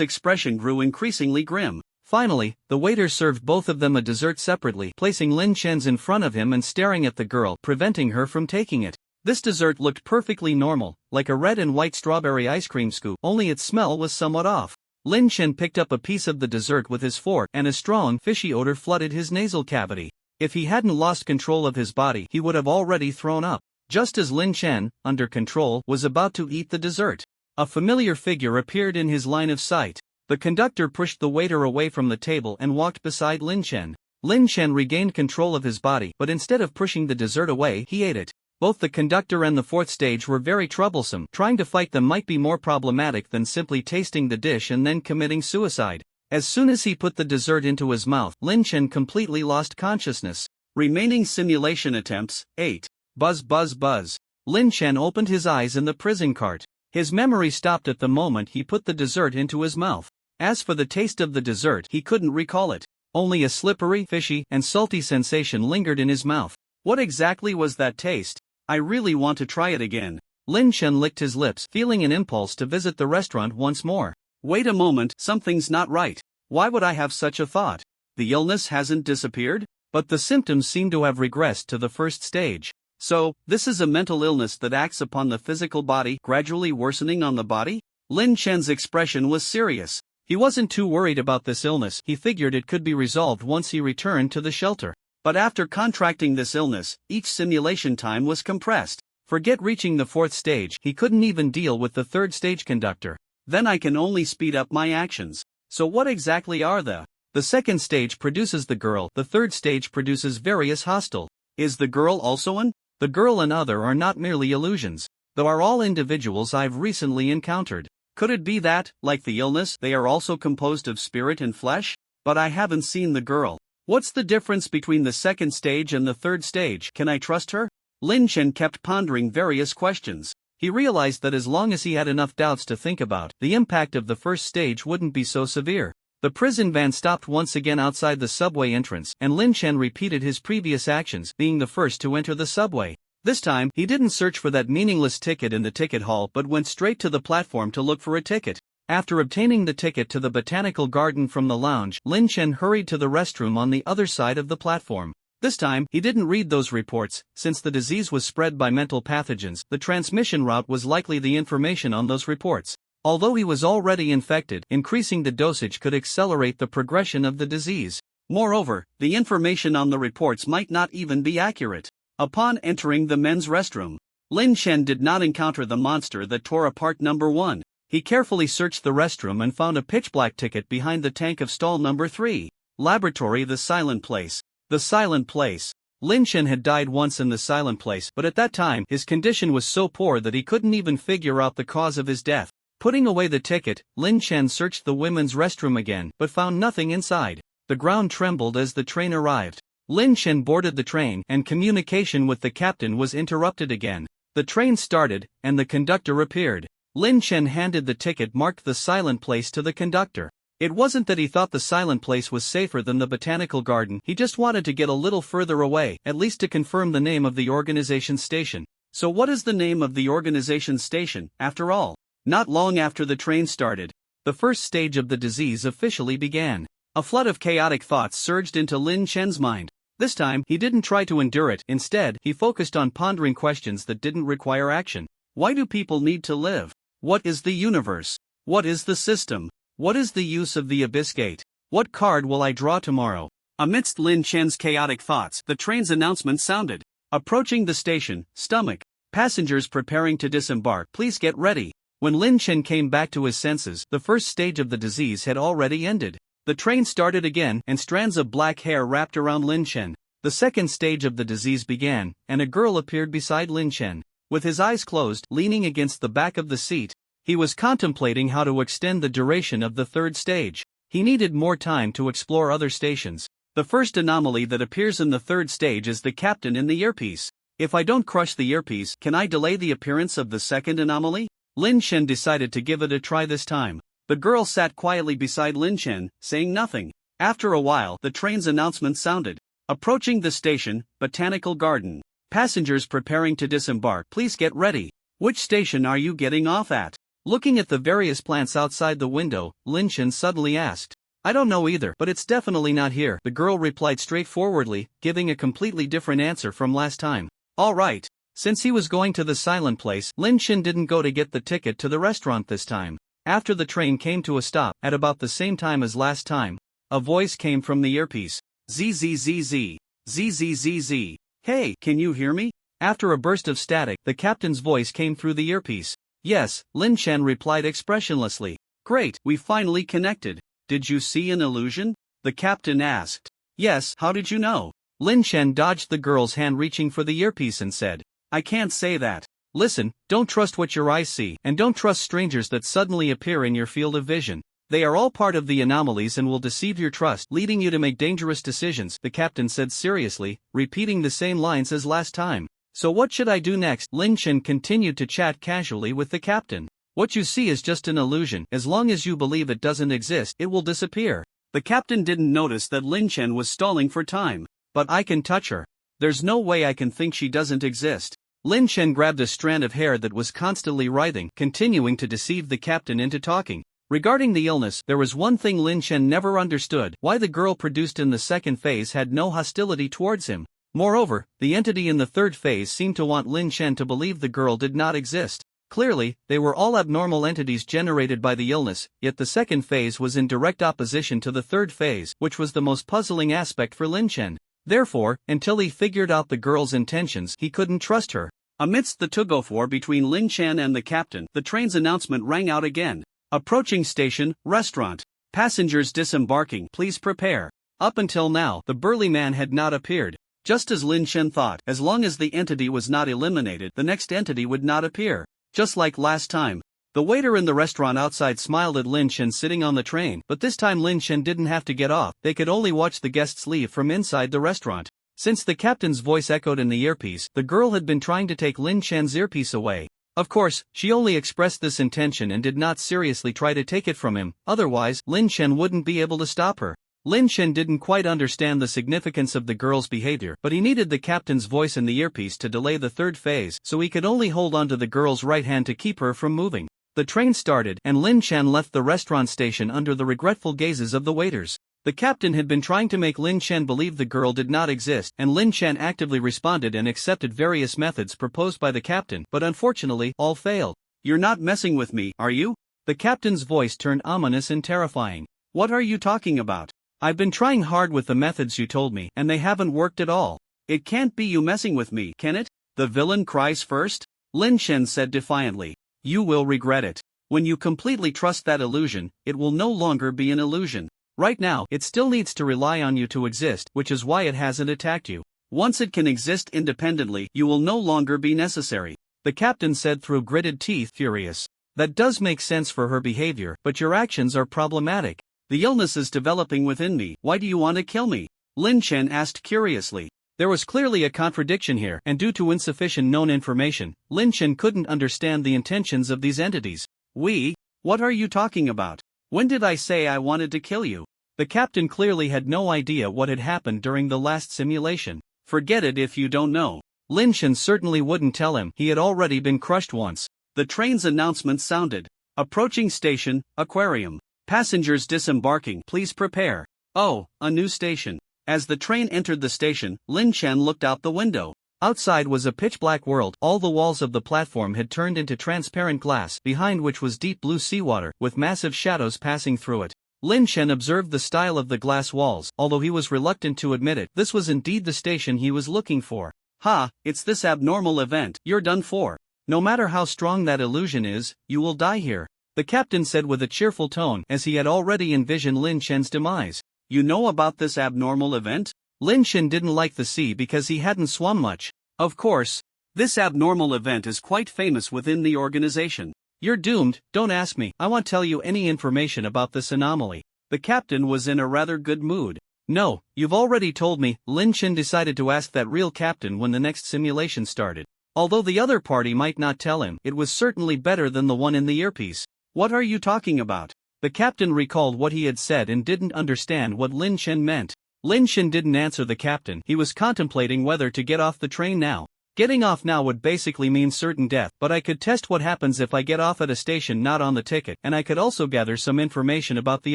expression grew increasingly grim. Finally, the waiter served both of them a dessert separately, placing Lin Chen's in front of him and staring at the girl, preventing her from taking it. This dessert looked perfectly normal, like a red and white strawberry ice cream scoop, only its smell was somewhat off. Lin Chen picked up a piece of the dessert with his fork, and a strong, fishy odor flooded his nasal cavity. If he hadn't lost control of his body, he would have already thrown up. Just as Lin Chen, under control, was about to eat the dessert, a familiar figure appeared in his line of sight. The conductor pushed the waiter away from the table and walked beside Lin Chen. Lin Chen regained control of his body, but instead of pushing the dessert away, he ate it. Both the conductor and the fourth stage were very troublesome. Trying to fight them might be more problematic than simply tasting the dish and then committing suicide. As soon as he put the dessert into his mouth, Lin Chen completely lost consciousness. Remaining simulation attempts, 8. Buzz buzz buzz. Lin Chen opened his eyes in the prison cart. His memory stopped at the moment he put the dessert into his mouth. As for the taste of the dessert, he couldn't recall it. Only a slippery, fishy, and salty sensation lingered in his mouth. What exactly was that taste? I really want to try it again. Lin Chen licked his lips, feeling an impulse to visit the restaurant once more. Wait a moment, something's not right. Why would I have such a thought? The illness hasn't disappeared? But the symptoms seem to have regressed to the first stage. So, this is a mental illness that acts upon the physical body, gradually worsening on the body? Lin Chen's expression was serious. He wasn't too worried about this illness, he figured it could be resolved once he returned to the shelter. But after contracting this illness, each simulation time was compressed. Forget reaching the 4th stage, he couldn't even deal with the 3rd stage conductor. Then I can only speed up my actions. So what exactly are the 2nd stage produces the girl, the 3rd stage produces various hostile. Is the girl also an? The girl and other are not merely illusions. They are all individuals I've recently encountered. Could it be that, like the illness, they are also composed of spirit and flesh? But I haven't seen the girl. What's the difference between the 2nd stage and the 3rd stage? Can I trust her? Lin Chen kept pondering various questions. He realized that as long as he had enough doubts to think about, the impact of the 1st stage wouldn't be so severe. The prison van stopped once again outside the subway entrance, and Lin Chen repeated his previous actions, being the first to enter the subway. This time, he didn't search for that meaningless ticket in the ticket hall but went straight to the platform to look for a ticket. After obtaining the ticket to the botanical garden from the lounge, Lin Chen hurried to the restroom on the other side of the platform. This time, he didn't read those reports. Since the disease was spread by mental pathogens, the transmission route was likely the information on those reports. Although he was already infected, increasing the dosage could accelerate the progression of the disease. Moreover, the information on the reports might not even be accurate. Upon entering the men's restroom, Lin Chen did not encounter the monster that tore apart number 1. He carefully searched the restroom and found a pitch-black ticket behind the tank of stall number 3. Laboratory: The Silent Place. The Silent Place. Lin Chen had died once in the Silent Place, but at that time his condition was so poor that he couldn't even figure out the cause of his death. Putting away the ticket, Lin Chen searched the women's restroom again, but found nothing inside. The ground trembled as the train arrived. Lin Chen boarded the train, and communication with the captain was interrupted again. The train started, and the conductor appeared. Lin Chen handed the ticket marked The Silent Place to the conductor. It wasn't that he thought the Silent Place was safer than the botanical garden, he just wanted to get a little further away, at least to confirm the name of the organization's station. So what is the name of the organization's station, after all? Not long after the train started, the 1st stage of the disease officially began. A flood of chaotic thoughts surged into Lin Chen's mind. This time, he didn't try to endure it. Instead, he focused on pondering questions that didn't require action. Why do people need to live? What is the universe? What is the system? What is the use of the Abyss Gate? What card will I draw tomorrow? Amidst Lin Chen's chaotic thoughts, the train's announcement sounded. Approaching the station, stomach. Passengers preparing to disembark, please get ready. When Lin Chen came back to his senses, the 1st stage of the disease had already ended. The train started again, and strands of black hair wrapped around Lin Chen. The 2nd stage of the disease began, and a girl appeared beside Lin Chen. With his eyes closed, leaning against the back of the seat, he was contemplating how to extend the duration of the 3rd stage. He needed more time to explore other stations. The first anomaly that appears in the 3rd stage is the captain in the earpiece. If I don't crush the earpiece, can I delay the appearance of the 2nd anomaly? Lin Chen decided to give it a try this time. The girl sat quietly beside Lin Chen, saying nothing. After a while, the train's announcement sounded. Approaching the station, Botanical Garden. Passengers preparing to disembark, please get ready. Which station are you getting off at? Looking at the various plants outside the window, Lin Chen suddenly asked. I don't know either, but it's definitely not here, the girl replied straightforwardly, giving a completely different answer from last time. All right. Since he was going to the Silent Place, Lin Chen didn't go to get the ticket to the restaurant this time. After the train came to a stop, at about the same time as last time, a voice came from the earpiece. ZZZZ. ZZZZ. Hey, can you hear me? After a burst of static, the captain's voice came through the earpiece. Yes, Lin Chen replied expressionlessly. Great, we finally connected. Did you see an illusion? The captain asked. Yes, how did you know? Lin Chen dodged the girl's hand reaching for the earpiece and said. I can't say that. Listen, don't trust what your eyes see, and don't trust strangers that suddenly appear in your field of vision. They are all part of the anomalies and will deceive your trust, leading you to make dangerous decisions, the captain said seriously, repeating the same lines as last time. So what should I do next? Lin Chen continued to chat casually with the captain. What you see is just an illusion. As long as you believe it doesn't exist, it will disappear. The captain didn't notice that Lin Chen was stalling for time. But I can touch her. There's no way I can think she doesn't exist. Lin Chen grabbed a strand of hair that was constantly writhing, continuing to deceive the captain into talking. Regarding the illness, there was one thing Lin Chen never understood, why the girl produced in the 2nd phase had no hostility towards him. Moreover, the entity in the third phase seemed to want Lin Chen to believe the girl did not exist. Clearly, they were all abnormal entities generated by the illness, yet the second phase was in direct opposition to the third phase, which was the most puzzling aspect for Lin Chen. Therefore, until he figured out the girl's intentions, he couldn't trust her. Amidst the tug-of-war between Lin Chen and the captain, the train's announcement rang out again. Approaching station, restaurant. Passengers disembarking, please prepare. Up until now, the burly man had not appeared. Just as Lin Chen thought, as long as the entity was not eliminated, the next entity would not appear. Just like last time. The waiter in the restaurant outside smiled at Lin Chen sitting on the train, but this time Lin Chen didn't have to get off, they could only watch the guests leave from inside the restaurant. Since the captain's voice echoed in the earpiece, the girl had been trying to take Lin Chen's earpiece away. Of course, she only expressed this intention and did not seriously try to take it from him, otherwise, Lin Chen wouldn't be able to stop her. Lin Chen didn't quite understand the significance of the girl's behavior, but he needed the captain's voice in the earpiece to delay the third phase, so he could only hold onto the girl's right hand to keep her from moving. The train started, and Lin Chen left the restaurant station under the regretful gazes of the waiters. The captain had been trying to make Lin Chen believe the girl did not exist, and Lin Chen actively responded and accepted various methods proposed by the captain, but unfortunately, all failed. "You're not messing with me, are you?" The captain's voice turned ominous and terrifying. "What are you talking about? I've been trying hard with the methods you told me, and they haven't worked at all. It can't be you messing with me, can it?" The villain cries first. Lin Chen said defiantly. "You will regret it. When you completely trust that illusion, it will no longer be an illusion. Right now, it still needs to rely on you to exist, which is why it hasn't attacked you. Once it can exist independently, you will no longer be necessary," the captain said through gritted teeth, furious. "That does make sense for her behavior, but your actions are problematic. The illness is developing within me. Why do you want to kill me?" Lin Chen asked curiously. There was clearly a contradiction here, and due to insufficient known information, Lin Chen couldn't understand the intentions of these entities. What are you talking about? When did I say I wanted to kill you?" The captain clearly had no idea what had happened during the last simulation. "Forget it if you don't know." Lin Chen certainly wouldn't tell him, he had already been crushed once. The train's announcement sounded. Approaching station, aquarium. Passengers disembarking, please prepare. Oh, a new station. As the train entered the station, Lin Chen looked out the window. Outside was a pitch-black world. All the walls of the platform had turned into transparent glass, behind which was deep blue seawater, with massive shadows passing through it. Lin Chen observed the style of the glass walls, although he was reluctant to admit it. This was indeed the station he was looking for. "Ha, it's this abnormal event. You're done for. No matter how strong that illusion is, you will die here," the captain said with a cheerful tone, as he had already envisioned Lin Chen's demise. "You know about this abnormal event?" Lin Chen didn't like the sea because he hadn't swum much. "Of course. This abnormal event is quite famous within the organization. You're doomed, don't ask me. I won't tell you any information about this anomaly." The captain was in a rather good mood. "No, you've already told me." Lin Chen decided to ask that real captain when the next simulation started. Although the other party might not tell him, it was certainly better than the one in the earpiece. "What are you talking about?" The captain recalled what he had said and didn't understand what Lin Chen meant. Lin Chen didn't answer the captain. He was contemplating whether to get off the train now. Getting off now would basically mean certain death, but I could test what happens if I get off at a station not on the ticket, and I could also gather some information about the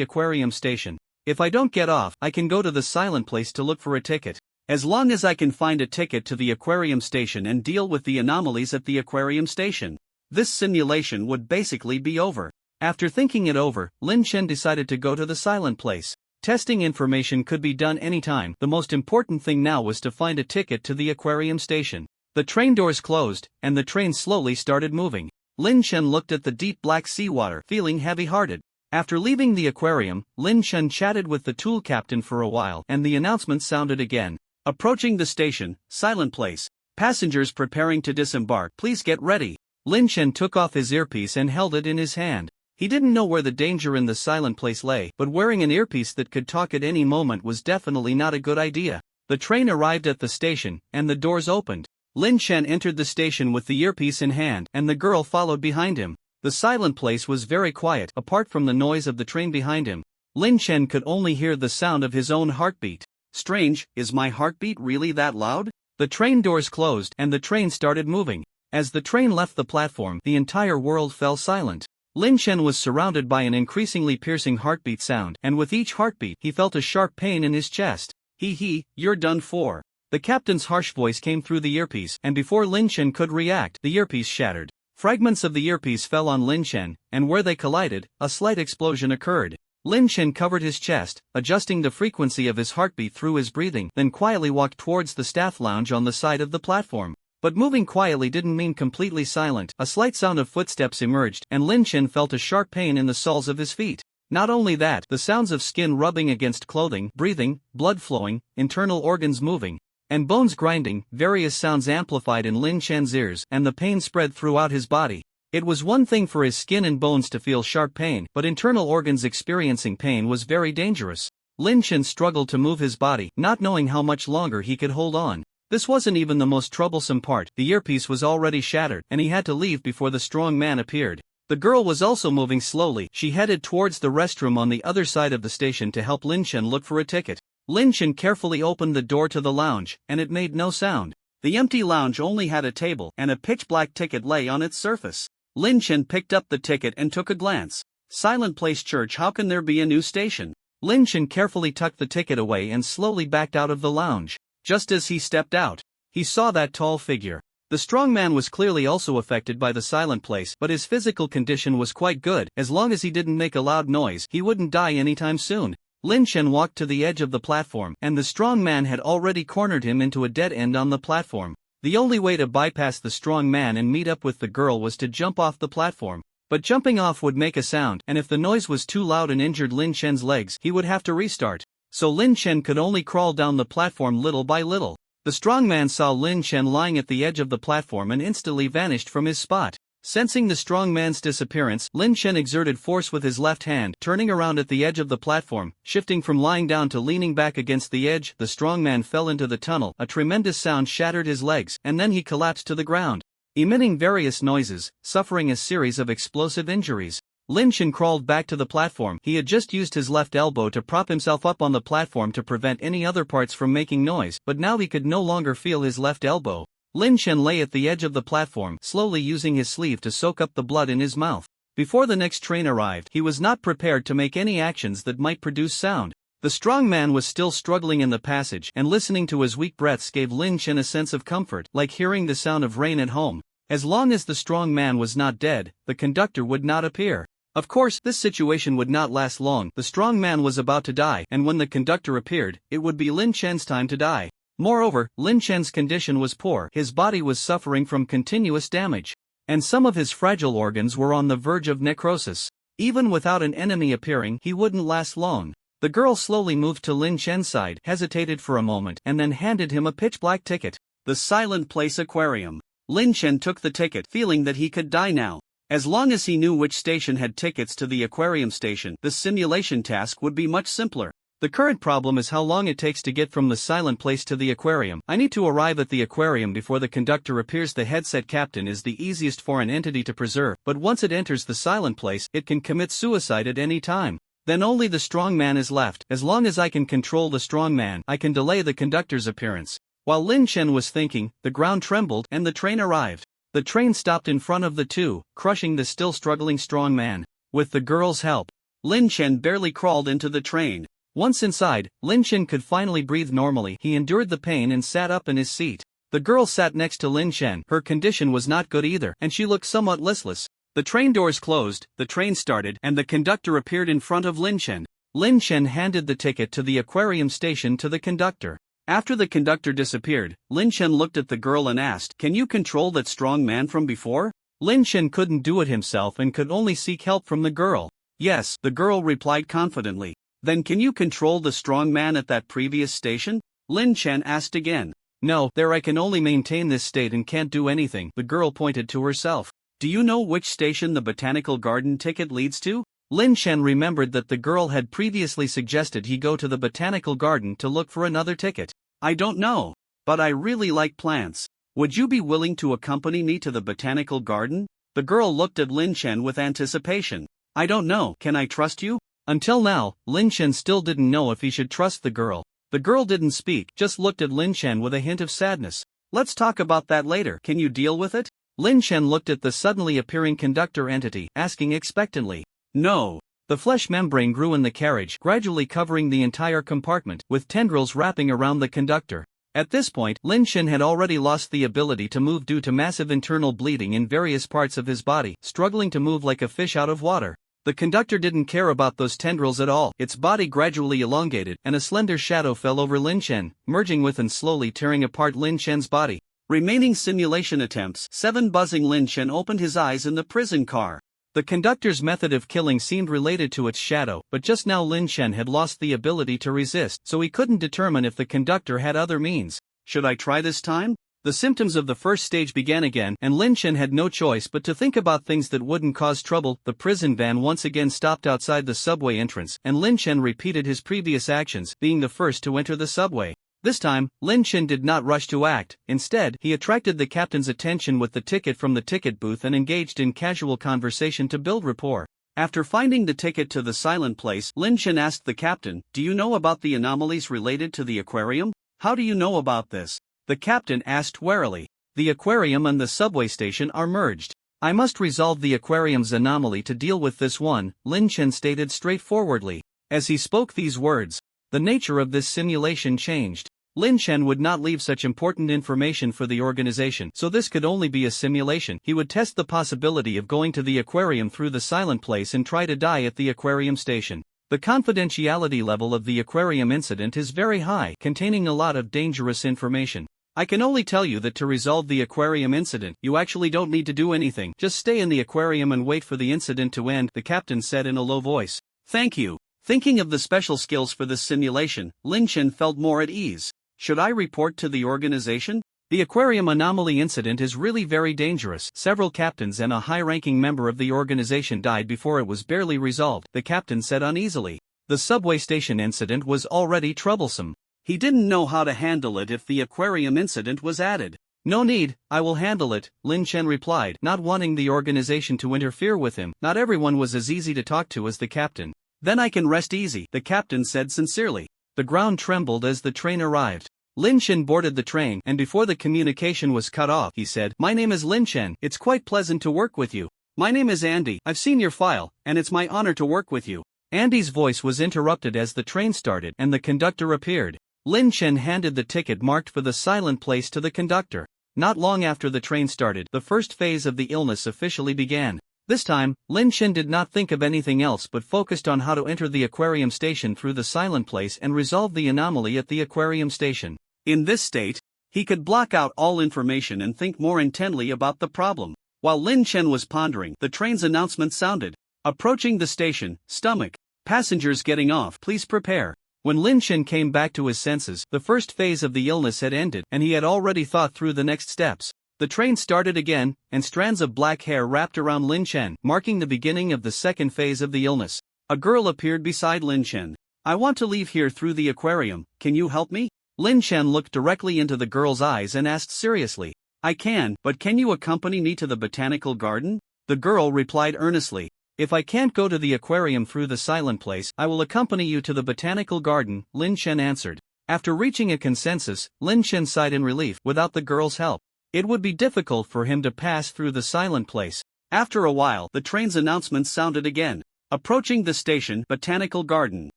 aquarium station. If I don't get off, I can go to the silent place to look for a ticket. As long as I can find a ticket to the aquarium station and deal with the anomalies at the aquarium station, this simulation would basically be over. After thinking it over, Lin Chen decided to go to the silent place. Testing information could be done anytime. The most important thing now was to find a ticket to the aquarium station. The train doors closed, and the train slowly started moving. Lin Chen looked at the deep black seawater, feeling heavy-hearted. After leaving the aquarium, Lin Chen chatted with the tool captain for a while, and the announcement sounded again. Approaching the station, silent place. Passengers preparing to disembark, please get ready. Lin Chen took off his earpiece and held it in his hand. He didn't know where the danger in the silent place lay, but wearing an earpiece that could talk at any moment was definitely not a good idea. The train arrived at the station, and the doors opened. Lin Chen entered the station with the earpiece in hand, and the girl followed behind him. The silent place was very quiet, apart from the noise of the train behind him. Lin Chen could only hear the sound of his own heartbeat. Strange, is my heartbeat really that loud? The train doors closed, and the train started moving. As the train left the platform, the entire world fell silent. Lin Chen was surrounded by an increasingly piercing heartbeat sound, and with each heartbeat he felt a sharp pain in his chest. You're done for. The captain's harsh voice came through the earpiece, and before Lin Chen could react, the earpiece shattered. Fragments of the earpiece fell on Lin Chen, and where they collided, a slight explosion occurred. Lin Chen covered his chest, adjusting the frequency of his heartbeat through his breathing, then quietly walked towards the staff lounge on the side of the platform. But moving quietly didn't mean completely silent. A slight sound of footsteps emerged, and Lin Chen felt a sharp pain in the soles of his feet. Not only that, the sounds of skin rubbing against clothing, breathing, blood flowing, internal organs moving, and bones grinding, various sounds amplified in Lin Chen's ears, and the pain spread throughout his body. It was one thing for his skin and bones to feel sharp pain, but internal organs experiencing pain was very dangerous. Lin Chen struggled to move his body, not knowing how much longer he could hold on. This wasn't even the most troublesome part. The earpiece was already shattered, and he had to leave before the strong man appeared. The girl was also moving slowly. She headed towards the restroom on the other side of the station to help Lin Chen look for a ticket. Lin Chen carefully opened the door to the lounge, and it made no sound. The empty lounge only had a table, and a pitch-black ticket lay on its surface. Lin Chen picked up the ticket and took a glance. Silent Place Church. How can there be a new station? Lin Chen carefully tucked the ticket away and slowly backed out of the lounge. Just as he stepped out, he saw that tall figure. The strong man was clearly also affected by the silent place, but his physical condition was quite good. As long as he didn't make a loud noise, he wouldn't die anytime soon. Lin Chen walked to the edge of the platform, and the strong man had already cornered him into a dead end on the platform. The only way to bypass the strong man and meet up with the girl was to jump off the platform. But jumping off would make a sound, and if the noise was too loud and injured Lin Chen's legs, he would have to restart. So Lin Chen could only crawl down the platform little by little. The strong man saw Lin Chen lying at the edge of the platform and instantly vanished from his spot. Sensing the strong man's disappearance, Lin Chen exerted force with his left hand, turning around at the edge of the platform, shifting from lying down to leaning back against the edge. The strong man fell into the tunnel. A tremendous sound shattered his legs, and then he collapsed to the ground, emitting various noises, suffering a series of explosive injuries. Lin Chen crawled back to the platform. He had just used his left elbow to prop himself up on the platform to prevent any other parts from making noise, but now he could no longer feel his left elbow. Lin Chen lay at the edge of the platform, slowly using his sleeve to soak up the blood in his mouth. Before the next train arrived, he was not prepared to make any actions that might produce sound. The strong man was still struggling in the passage, and listening to his weak breaths gave Lin Chen a sense of comfort, like hearing the sound of rain at home. As long as the strong man was not dead, the conductor would not appear. Of course, this situation would not last long. The strong man was about to die, and when the conductor appeared, it would be Lin Chen's time to die. Moreover, Lin Chen's condition was poor. His body was suffering from continuous damage, and some of his fragile organs were on the verge of necrosis. Even without an enemy appearing, he wouldn't last long. The girl slowly moved to Lin Chen's side, hesitated for a moment, and then handed him a pitch-black ticket. The Silent Place Aquarium. Lin Chen took the ticket, feeling that he could die now. As long as he knew which station had tickets to the aquarium station, the simulation task would be much simpler. The current problem is how long it takes to get from the silent place to the aquarium. I need to arrive at the aquarium before the conductor appears. The headset captain is the easiest for an entity to preserve, but once it enters the silent place, it can commit suicide at any time. Then only the strong man is left. As long as I can control the strong man, I can delay the conductor's appearance. While Lin Chen was thinking, the ground trembled and the train arrived. The train stopped in front of the two, crushing the still struggling strong man. With the girl's help, Lin Chen barely crawled into the train. Once inside, Lin Chen could finally breathe normally. He endured the pain and sat up in his seat. The girl sat next to Lin Chen. Her condition was not good either, and she looked somewhat listless. The train doors closed, the train started, and the conductor appeared in front of Lin Chen. Lin Chen handed the ticket to the aquarium station to the conductor. After the conductor disappeared, Lin Chen looked at the girl and asked, "Can you control that strong man from before?" Lin Chen couldn't do it himself and could only seek help from the girl. "Yes," the girl replied confidently. "Then can you control the strong man at that previous station?" Lin Chen asked again. "No, there I can only maintain this state and can't do anything," the girl pointed to herself. "Do you know which station the botanical garden ticket leads to?" Lin Chen remembered that the girl had previously suggested he go to the botanical garden to look for another ticket. "I don't know, but I really like plants. Would you be willing to accompany me to the botanical garden?" The girl looked at Lin Chen with anticipation. "I don't know, can I trust you?" Until now, Lin Chen still didn't know if he should trust the girl. The girl didn't speak, just looked at Lin Chen with a hint of sadness. "Let's talk about that later. Can you deal with it?" Lin Chen looked at the suddenly appearing conductor entity, asking expectantly. "No." The flesh membrane grew in the carriage, gradually covering the entire compartment, with tendrils wrapping around the conductor. At this point, Lin Shen had already lost the ability to move due to massive internal bleeding in various parts of his body, struggling to move like a fish out of water. The conductor didn't care about those tendrils at all. Its body gradually elongated, and a slender shadow fell over Lin Shen, merging with and slowly tearing apart Lin Shen's body. Remaining simulation attempts. 7 buzzing Lin Shen opened his eyes in the prison car. The conductor's method of killing seemed related to its shadow, but just now Lin Shen had lost the ability to resist, so he couldn't determine if the conductor had other means. Should I try this time? The symptoms of the first stage began again, and Lin Shen had no choice but to think about things that wouldn't cause trouble. The prison van once again stopped outside the subway entrance, and Lin Shen repeated his previous actions, being the first to enter the subway. This time, Lin Shen did not rush to act. Instead, he attracted the captain's attention with the ticket from the ticket booth and engaged in casual conversation to build rapport. After finding the ticket to the silent place, Lin Shen asked the captain, "Do you know about the anomalies related to the aquarium? How do you know about this?" The captain asked warily. "The aquarium and the subway station are merged. I must resolve the aquarium's anomaly to deal with this one," Lin Shen stated straightforwardly. As he spoke these words, the nature of this simulation changed. Lin Shen would not leave such important information for the organization, so this could only be a simulation. He would test the possibility of going to the aquarium through the silent place and try to die at the aquarium station. The confidentiality level of the aquarium incident is very high, containing a lot of dangerous information. I can only tell you that to resolve the aquarium incident, you actually don't need to do anything. Just stay in the aquarium and wait for the incident to end, the captain said in a low voice. Thank you. Thinking of the special skills for this simulation, Lin Shen felt more at ease. Should I report to the organization? The aquarium anomaly incident is really very dangerous. Several captains and a high-ranking member of the organization died before it was barely resolved, the captain said uneasily. The subway station incident was already troublesome. He didn't know how to handle it if the aquarium incident was added. No need, I will handle it, Lin Shen replied, not wanting the organization to interfere with him. Not everyone was as easy to talk to as the captain. Then I can rest easy, the captain said sincerely. The ground trembled as the train arrived. Lin Shen boarded the train, and before the communication was cut off, he said, "My name is Lin Shen. It's quite pleasant to work with you. My name is Andy. I've seen your file, and it's my honor to work with you." Andy's voice was interrupted as the train started, and the conductor appeared. Lin Shen handed the ticket marked for the silent place to the conductor. Not long after the train started, the first phase of the illness officially began. This time, Lin Shen did not think of anything else but focused on how to enter the aquarium station through the silent place and resolve the anomaly at the aquarium station. In this state, he could block out all information and think more intently about the problem. While Lin Shen was pondering, the train's announcement sounded. Approaching the station, stomach. Passengers getting off, please prepare. When Lin Shen came back to his senses, the first phase of the illness had ended, and he had already thought through the next steps. The train started again, and strands of black hair wrapped around Lin Shen, marking the beginning of the second phase of the illness. A girl appeared beside Lin Shen. "I want to leave here through the aquarium, can you help me?" Lin Shen looked directly into the girl's eyes and asked seriously. "I can, but can you accompany me to the botanical garden?" The girl replied earnestly. "If I can't go to the aquarium through the silent place, I will accompany you to the botanical garden," Lin Shen answered. After reaching a consensus, Lin Shen sighed in relief. Without the girl's help, it would be difficult for him to pass through the silent place. After a while, the train's announcement sounded again. Approaching the station, botanical garden.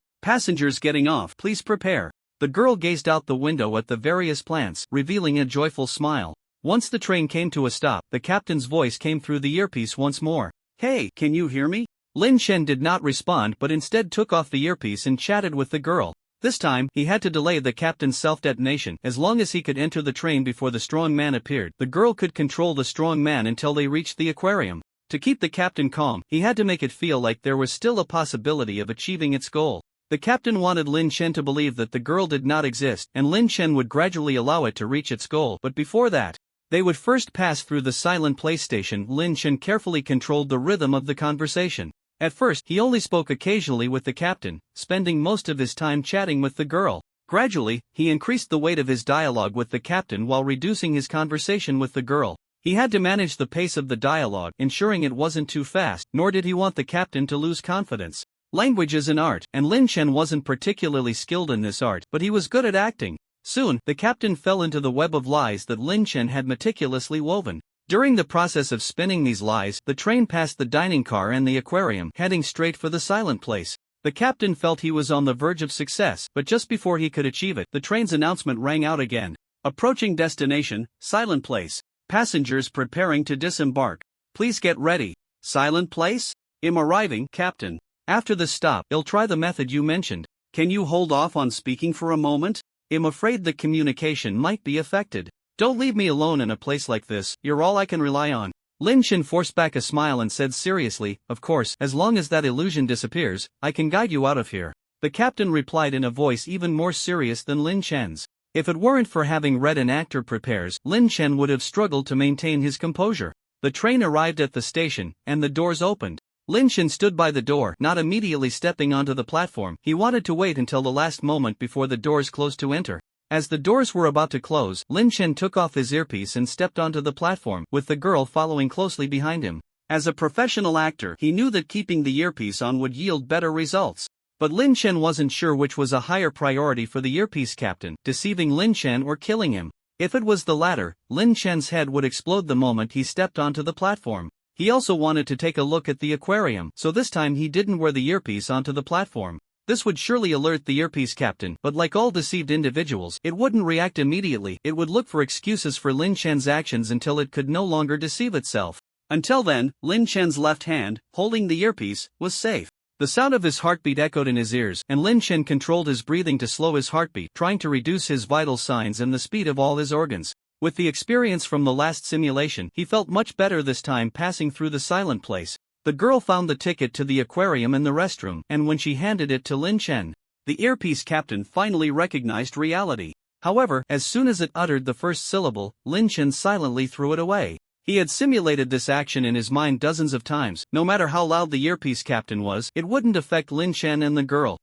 Passengers getting off, please prepare. The girl gazed out the window at the various plants, revealing a joyful smile. Once the train came to a stop, the captain's voice came through the earpiece once more. "Hey, can you hear me?" Lin Shen did not respond but instead took off the earpiece and chatted with the girl. This time, he had to delay the captain's self-detonation. As long as he could enter the train before the strong man appeared, the girl could control the strong man until they reached the aquarium. To keep the captain calm, he had to make it feel like there was still a possibility of achieving its goal. The captain wanted Lin Shen to believe that the girl did not exist, and Lin Shen would gradually allow it to reach its goal. But before that, they would first pass through the silent place station. Lin Shen carefully controlled the rhythm of the conversation. At first, he only spoke occasionally with the captain, spending most of his time chatting with the girl. Gradually, he increased the weight of his dialogue with the captain while reducing his conversation with the girl. He had to manage the pace of the dialogue, ensuring it wasn't too fast, nor did he want the captain to lose confidence. Language is an art, and Lin Shen wasn't particularly skilled in this art, but he was good at acting. Soon, the captain fell into the web of lies that Lin Shen had meticulously woven. During the process of spinning these lies, the train passed the dining car and the aquarium, heading straight for the silent place. The captain felt he was on the verge of success, but just before he could achieve it, the train's announcement rang out again. Approaching destination, silent place. Passengers preparing to disembark. Please get ready. Silent place? I'm arriving, Captain. After the stop, I'll try the method you mentioned. Can you hold off on speaking for a moment? I'm afraid the communication might be affected. Don't leave me alone in a place like this, you're all I can rely on. Lin Shen forced back a smile and said seriously, of course, as long as that illusion disappears, I can guide you out of here. The captain replied in a voice even more serious than Lin Shen's. If it weren't for having read An Actor Prepares, Lin Shen would have struggled to maintain his composure. The train arrived at the station, and the doors opened. Lin Shen stood by the door, not immediately stepping onto the platform. He wanted to wait until the last moment before the doors closed to enter. As the doors were about to close, Lin Shen took off his earpiece and stepped onto the platform, with the girl following closely behind him. As a professional actor, he knew that keeping the earpiece on would yield better results. But Lin Shen wasn't sure which was a higher priority for the earpiece captain, deceiving Lin Shen or killing him. If it was the latter, Lin Shen's head would explode the moment he stepped onto the platform. He also wanted to take a look at the aquarium, so this time he didn't wear the earpiece onto the platform. This would surely alert the earpiece captain, but like all deceived individuals, it wouldn't react immediately. It would look for excuses for Lin Shen's actions until it could no longer deceive itself. Until then, Lin Shen's left hand, holding the earpiece, was safe. The sound of his heartbeat echoed in his ears, and Lin Shen controlled his breathing to slow his heartbeat, trying to reduce his vital signs and the speed of all his organs. With the experience from the last simulation, he felt much better this time passing through the silent place. The girl found the ticket to the aquarium in the restroom, and when she handed it to Lin Shen, the earpiece captain finally recognized reality. However, as soon as it uttered the first syllable, Lin Shen silently threw it away. He had simulated this action in his mind dozens of times. No matter how loud the earpiece captain was, it wouldn't affect Lin Shen and the girl.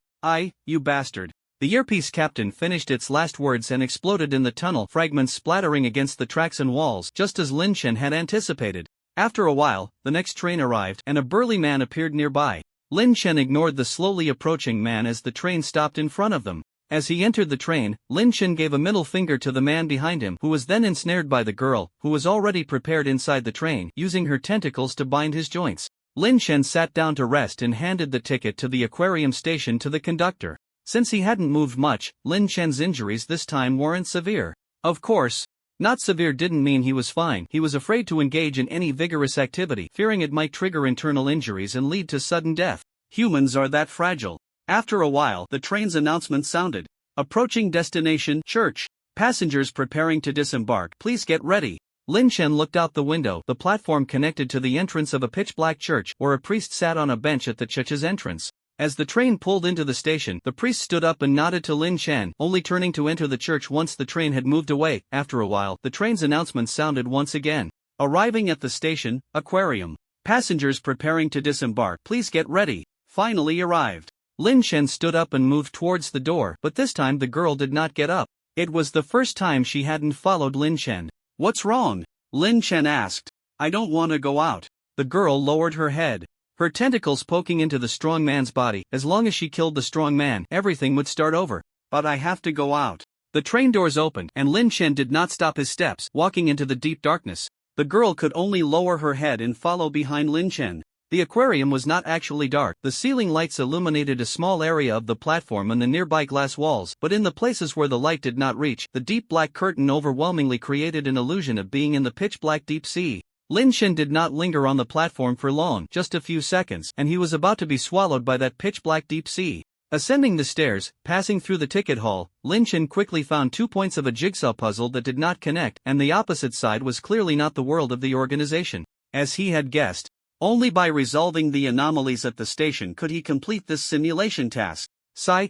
You bastard. The earpiece captain finished its last words and exploded in the tunnel, fragments splattering against the tracks and walls, just as Lin Shen had anticipated. After a while, the next train arrived, and a burly man appeared nearby. Lin Shen ignored the slowly approaching man as the train stopped in front of them. As he entered the train, Lin Shen gave a middle finger to the man behind him, who was then ensnared by the girl, who was already prepared inside the train, using her tentacles to bind his joints. Lin Shen sat down to rest and handed the ticket to the aquarium station to the conductor. Since he hadn't moved much, Lin Shen's injuries this time weren't severe. Of course, not severe didn't mean he was fine. He was afraid to engage in any vigorous activity, fearing it might trigger internal injuries and lead to sudden death. Humans are that fragile. After a while, the train's announcement sounded. Approaching destination, church. Passengers preparing to disembark, please get ready. Lin Shen looked out the window. The platform connected to the entrance of a pitch-black church, where a priest sat on a bench at the church's entrance. As the train pulled into the station, the priest stood up and nodded to Lin Shen, only turning to enter the church once the train had moved away. After a while, the train's announcement sounded once again. Arriving at the station, aquarium. Passengers preparing to disembark, please get ready. Finally arrived. Lin Shen stood up and moved towards the door, but this time the girl did not get up. It was the first time she hadn't followed Lin Shen. What's wrong? Lin Shen asked. I don't want to go out. The girl lowered her head. Her tentacles poking into the strong man's body. As long as she killed the strong man, everything would start over. But I have to go out. The train doors opened, and Lin Shen did not stop his steps, walking into the deep darkness. The girl could only lower her head and follow behind Lin Shen. The aquarium was not actually dark. The ceiling lights illuminated a small area of the platform and the nearby glass walls, but in the places where the light did not reach, the deep black curtain overwhelmingly created an illusion of being in the pitch-black deep sea. Lin Shen did not linger on the platform for long, just a few seconds, and he was about to be swallowed by that pitch-black deep sea. Ascending the stairs, passing through the ticket hall, Lin Shen quickly found 2 points of a jigsaw puzzle that did not connect, and the opposite side was clearly not the world of the organization. As he had guessed, only by resolving the anomalies at the station could he complete this simulation task.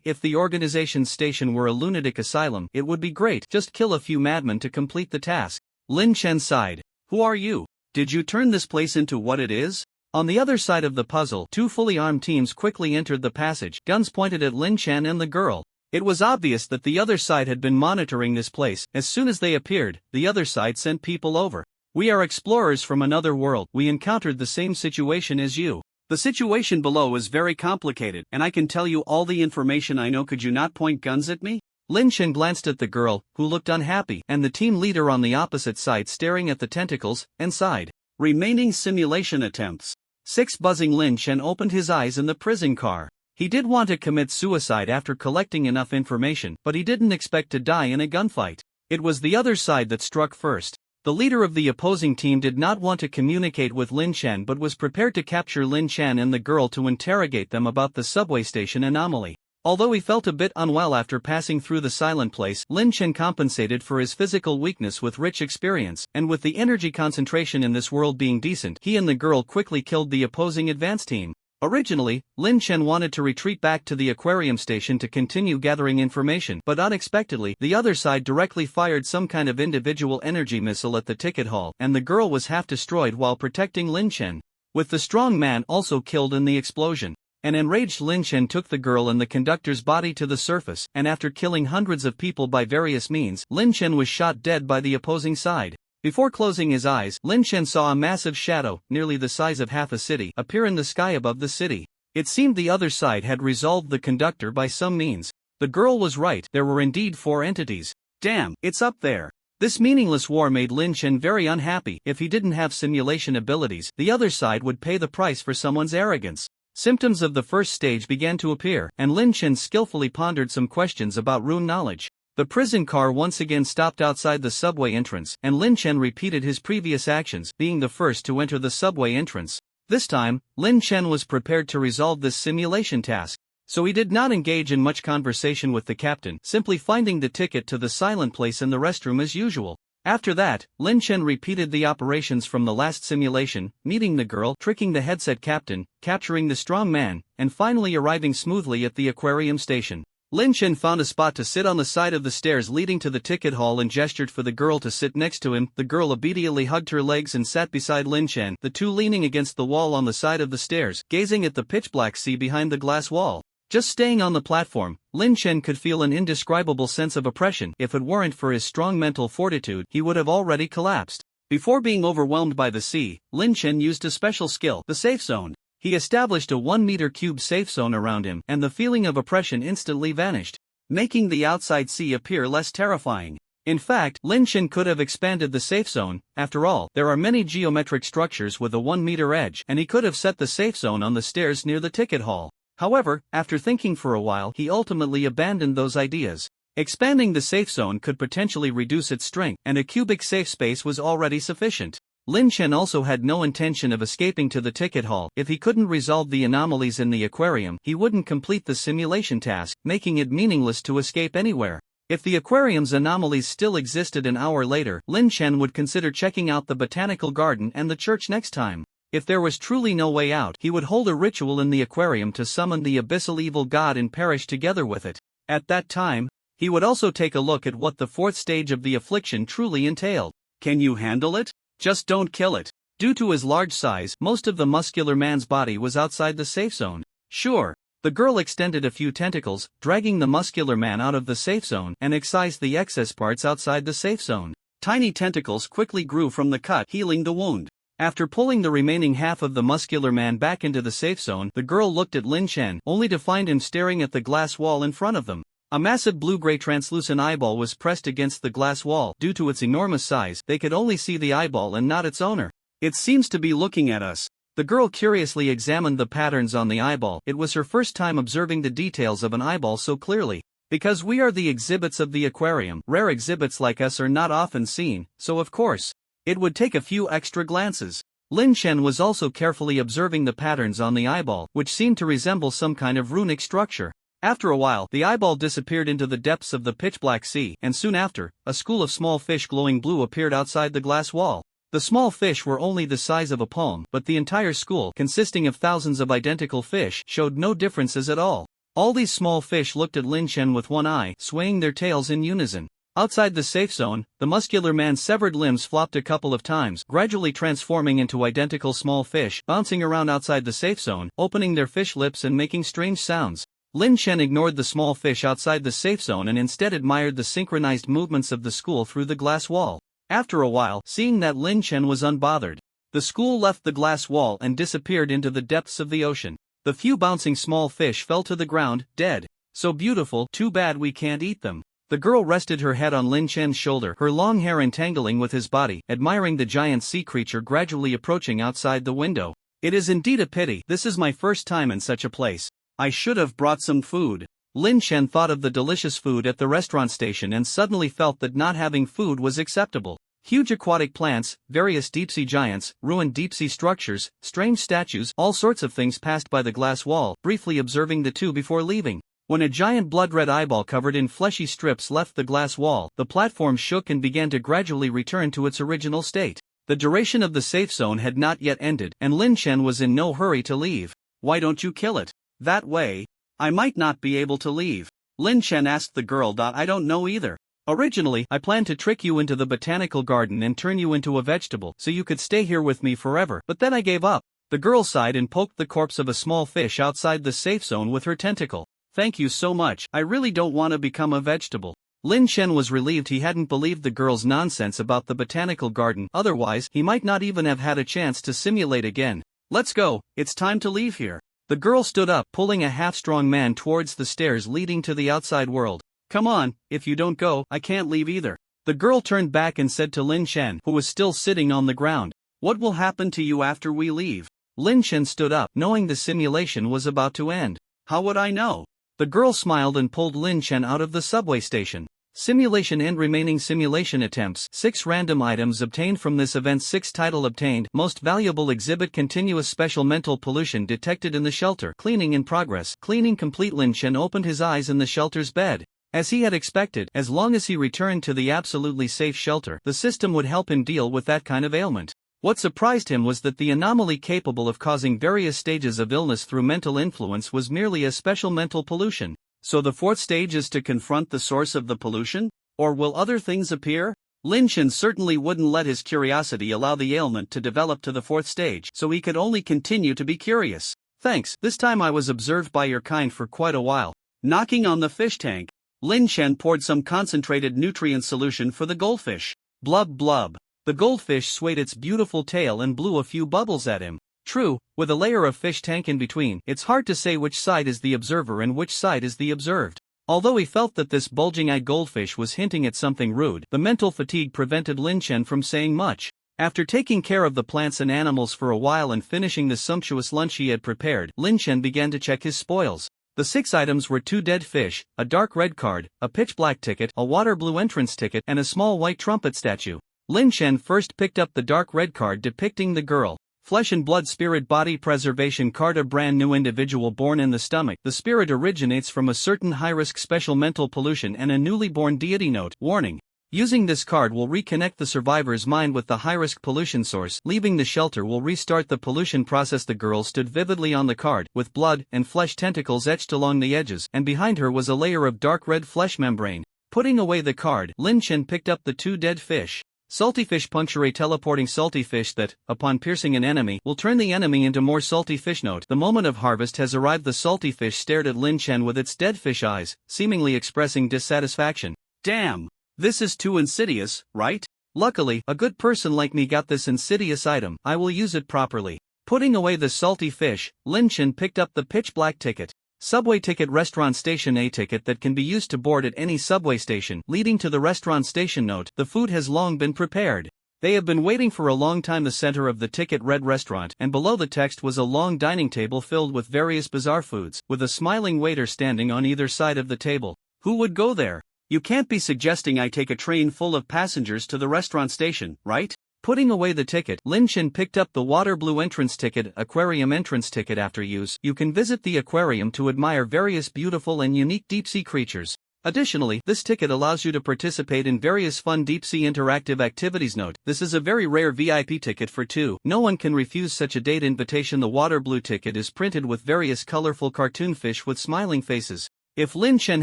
If the organization's station were a lunatic asylum, it would be great. Just kill a few madmen to complete the task. Lin Shen sighed. Who are you? Did you turn this place into what it is? On the other side of the puzzle, 2 fully armed teams quickly entered the passage, guns pointed at Lin Shen and the girl. It was obvious that the other side had been monitoring this place. As soon as they appeared, the other side sent people over. We are explorers from another world. We encountered the same situation as you. The situation below is very complicated, and I can tell you all the information I know. Could you not point guns at me? Lin Shen glanced at the girl, who looked unhappy, and the team leader on the opposite side staring at the tentacles, and sighed. Remaining simulation attempts. 6. Buzzing. Lin Shen opened his eyes in the prison car. He did want to commit suicide after collecting enough information, but he didn't expect to die in a gunfight. It was the other side that struck first. The leader of the opposing team did not want to communicate with Lin Chen but was prepared to capture Lin Chen and the girl to interrogate them about the subway station anomaly. Although he felt a bit unwell after passing through the silent place, Lin Chen compensated for his physical weakness with rich experience, and with the energy concentration in this world being decent, he and the girl quickly killed the opposing advance team. Originally, Lin Chen wanted to retreat back to the aquarium station to continue gathering information, but unexpectedly, the other side directly fired some kind of individual energy missile at the ticket hall, and the girl was half destroyed while protecting Lin Chen, with the strong man also killed in the explosion. An enraged Lin Chen took the girl and the conductor's body to the surface, and after killing hundreds of people by various means, Lin Chen was shot dead by the opposing side. Before closing his eyes, Lin Chen saw a massive shadow, nearly the size of half a city, appear in the sky above the city. It seemed the other side had resolved the conductor by some means. The girl was right, there were indeed 4 entities. Damn, it's up there. This meaningless war made Lin Chen very unhappy. If he didn't have simulation abilities, the other side would pay the price for someone's arrogance. Symptoms of the first stage began to appear, and Lin Chen skillfully pondered some questions about rune knowledge. The prison car once again stopped outside the subway entrance, and Lin Chen repeated his previous actions, being the first to enter the subway entrance. This time, Lin Chen was prepared to resolve this simulation task, so he did not engage in much conversation with the captain, simply finding the ticket to the silent place in the restroom as usual. After that, Lin Chen repeated the operations from the last simulation, meeting the girl, tricking the headset captain, capturing the strong man, and finally arriving smoothly at the aquarium station. Lin Chen found a spot to sit on the side of the stairs leading to the ticket hall and gestured for the girl to sit next to him. The girl obediently hugged her legs and sat beside Lin Chen, the two leaning against the wall on the side of the stairs, gazing at the pitch-black sea behind the glass wall. Just staying on the platform, Lin Chen could feel an indescribable sense of oppression. If it weren't for his strong mental fortitude, he would have already collapsed. Before being overwhelmed by the sea, Lin Chen used a special skill, the safe zone. He established a 1-meter cube safe zone around him, and the feeling of oppression instantly vanished, making the outside sea appear less terrifying. In fact, Lin Chen could have expanded the safe zone. After all, there are many geometric structures with a 1-meter edge, and he could have set the safe zone on the stairs near the ticket hall. However, after thinking for a while, he ultimately abandoned those ideas. Expanding the safe zone could potentially reduce its strength, and a cubic safe space was already sufficient. Lin Chen also had no intention of escaping to the ticket hall. If he couldn't resolve the anomalies in the aquarium, he wouldn't complete the simulation task, making it meaningless to escape anywhere. If the aquarium's anomalies still existed an hour later, Lin Chen would consider checking out the botanical garden and the church next time. If there was truly no way out, he would hold a ritual in the aquarium to summon the abyssal evil god and perish together with it. At that time, he would also take a look at what the 4th stage of the affliction truly entailed. Can you handle it? Just don't kill it. Due to his large size, most of the muscular man's body was outside the safe zone. Sure. The girl extended a few tentacles, dragging the muscular man out of the safe zone, and excised the excess parts outside the safe zone. Tiny tentacles quickly grew from the cut, healing the wound. After pulling the remaining half of the muscular man back into the safe zone, the girl looked at Lin Chen, only to find him staring at the glass wall in front of them. A massive blue-gray translucent eyeball was pressed against the glass wall. Due to its enormous size, they could only see the eyeball and not its owner. It seems to be looking at us. The girl curiously examined the patterns on the eyeball. It was her first time observing the details of an eyeball so clearly. Because we are the exhibits of the aquarium, rare exhibits like us are not often seen, so of course, it would take a few extra glances. Lin Chen was also carefully observing the patterns on the eyeball, which seemed to resemble some kind of runic structure. After a while, the eyeball disappeared into the depths of the pitch-black sea, and soon after, a school of small fish glowing blue appeared outside the glass wall. The small fish were only the size of a palm, but the entire school, consisting of thousands of identical fish, showed no differences at all. All these small fish looked at Lin Chen with one eye, swaying their tails in unison. Outside the safe zone, the muscular man's severed limbs flopped a couple of times, gradually transforming into identical small fish, bouncing around outside the safe zone, opening their fish lips and making strange sounds. Lin Chen ignored the small fish outside the safe zone and instead admired the synchronized movements of the school through the glass wall. After a while, seeing that Lin Chen was unbothered, the school left the glass wall and disappeared into the depths of the ocean. The few bouncing small fish fell to the ground, dead. So beautiful, too bad we can't eat them. The girl rested her head on Lin Chen's shoulder, her long hair entangling with his body, admiring the giant sea creature gradually approaching outside the window. It is indeed a pity. This is my first time in such a place. I should have brought some food. Lin Chen thought of the delicious food at the restaurant station and suddenly felt that not having food was acceptable. Huge aquatic plants, various deep-sea giants, ruined deep-sea structures, strange statues, all sorts of things passed by the glass wall, briefly observing the two before leaving. When a giant blood-red eyeball covered in fleshy strips left the glass wall, the platform shook and began to gradually return to its original state. The duration of the safe zone had not yet ended, and Lin Chen was in no hurry to leave. "Why don't you kill it? That way, I might not be able to leave." Lin Chen asked the girl. "I don't know either. Originally, I planned to trick you into the botanical garden and turn you into a vegetable so you could stay here with me forever, but then I gave up." The girl sighed and poked the corpse of a small fish outside the safe zone with her tentacle. "Thank you so much, I really don't want to become a vegetable." Lin Chen was relieved he hadn't believed the girl's nonsense about the botanical garden, otherwise he might not even have had a chance to simulate again. "Let's go, it's time to leave here." The girl stood up, pulling a half-strong man towards the stairs leading to the outside world. "Come on, if you don't go, I can't leave either." The girl turned back and said to Lin Chen, who was still sitting on the ground, "What will happen to you after we leave?" Lin Chen stood up, knowing the simulation was about to end. "How would I know?" The girl smiled and pulled Lin Chen out of the subway station. Simulation end. Remaining simulation attempts. 6 random items obtained from this event. 6 title obtained. Most valuable exhibit. Continuous special mental pollution detected in the shelter. Cleaning in progress. Cleaning complete. Lin Chen opened his eyes in the shelter's bed. As he had expected, as long as he returned to the absolutely safe shelter, the system would help him deal with that kind of ailment. What surprised him was that the anomaly capable of causing various stages of illness through mental influence was merely a special mental pollution. So the 4th stage is to confront the source of the pollution? Or will other things appear? Lin Chen certainly wouldn't let his curiosity allow the ailment to develop to the 4th stage, so he could only continue to be curious. "Thanks, this time I was observed by your kind for quite a while." Knocking on the fish tank, Lin Chen poured some concentrated nutrient solution for the goldfish. Blub blub. The goldfish swayed its beautiful tail and blew a few bubbles at him. True, with a layer of fish tank in between, it's hard to say which side is the observer and which side is the observed. Although he felt that this bulging-eyed goldfish was hinting at something rude, the mental fatigue prevented Lin Chen from saying much. After taking care of the plants and animals for a while and finishing the sumptuous lunch he had prepared, Lin Chen began to check his spoils. The 6 items were 2 dead fish, a dark red card, a pitch black ticket, a water blue entrance ticket, and a small white trumpet statue. Lin Chen first picked up the dark red card depicting the girl. Flesh and blood spirit body preservation card. A brand new individual born in the stomach. The spirit originates from a certain high-risk special mental pollution and a newly born deity. Note: warning. Using this card will reconnect the survivor's mind with the high-risk pollution source. Leaving the shelter will restart the pollution process. The girl stood vividly on the card, with blood and flesh tentacles etched along the edges, and behind her was a layer of dark red flesh membrane. Putting away the card, Lin Chen picked up the 2 dead fish. Salty fish puncture. A teleporting salty fish that, upon piercing an enemy, will turn the enemy into more salty fish. Note: the moment of harvest has arrived. The salty fish stared at Lin Chen with its dead fish eyes, seemingly expressing dissatisfaction. "Damn! This is too insidious, right? Luckily, a good person like me got this insidious item. I will use it properly." Putting away the salty fish, Lin Chen picked up the pitch black ticket. Subway ticket. Restaurant station. A ticket that can be used to board at any subway station, leading to the restaurant station. Note: the food has long been prepared. They have been waiting for a long time. The center of the ticket read restaurant, and below the text was a long dining table filled with various bizarre foods, with a smiling waiter standing on either side of the table. Who would go there? You can't be suggesting I take a train full of passengers to the restaurant station, right? Putting away the ticket, Lin Chen picked up the water blue entrance ticket. Aquarium entrance ticket. After use, you can visit the aquarium to admire various beautiful and unique deep-sea creatures. Additionally, this ticket allows you to participate in various fun deep-sea interactive activities. Note: this is a very rare VIP ticket for 2. No one can refuse such a date invitation. The water blue ticket is printed with various colorful cartoon fish with smiling faces. If Lin Chen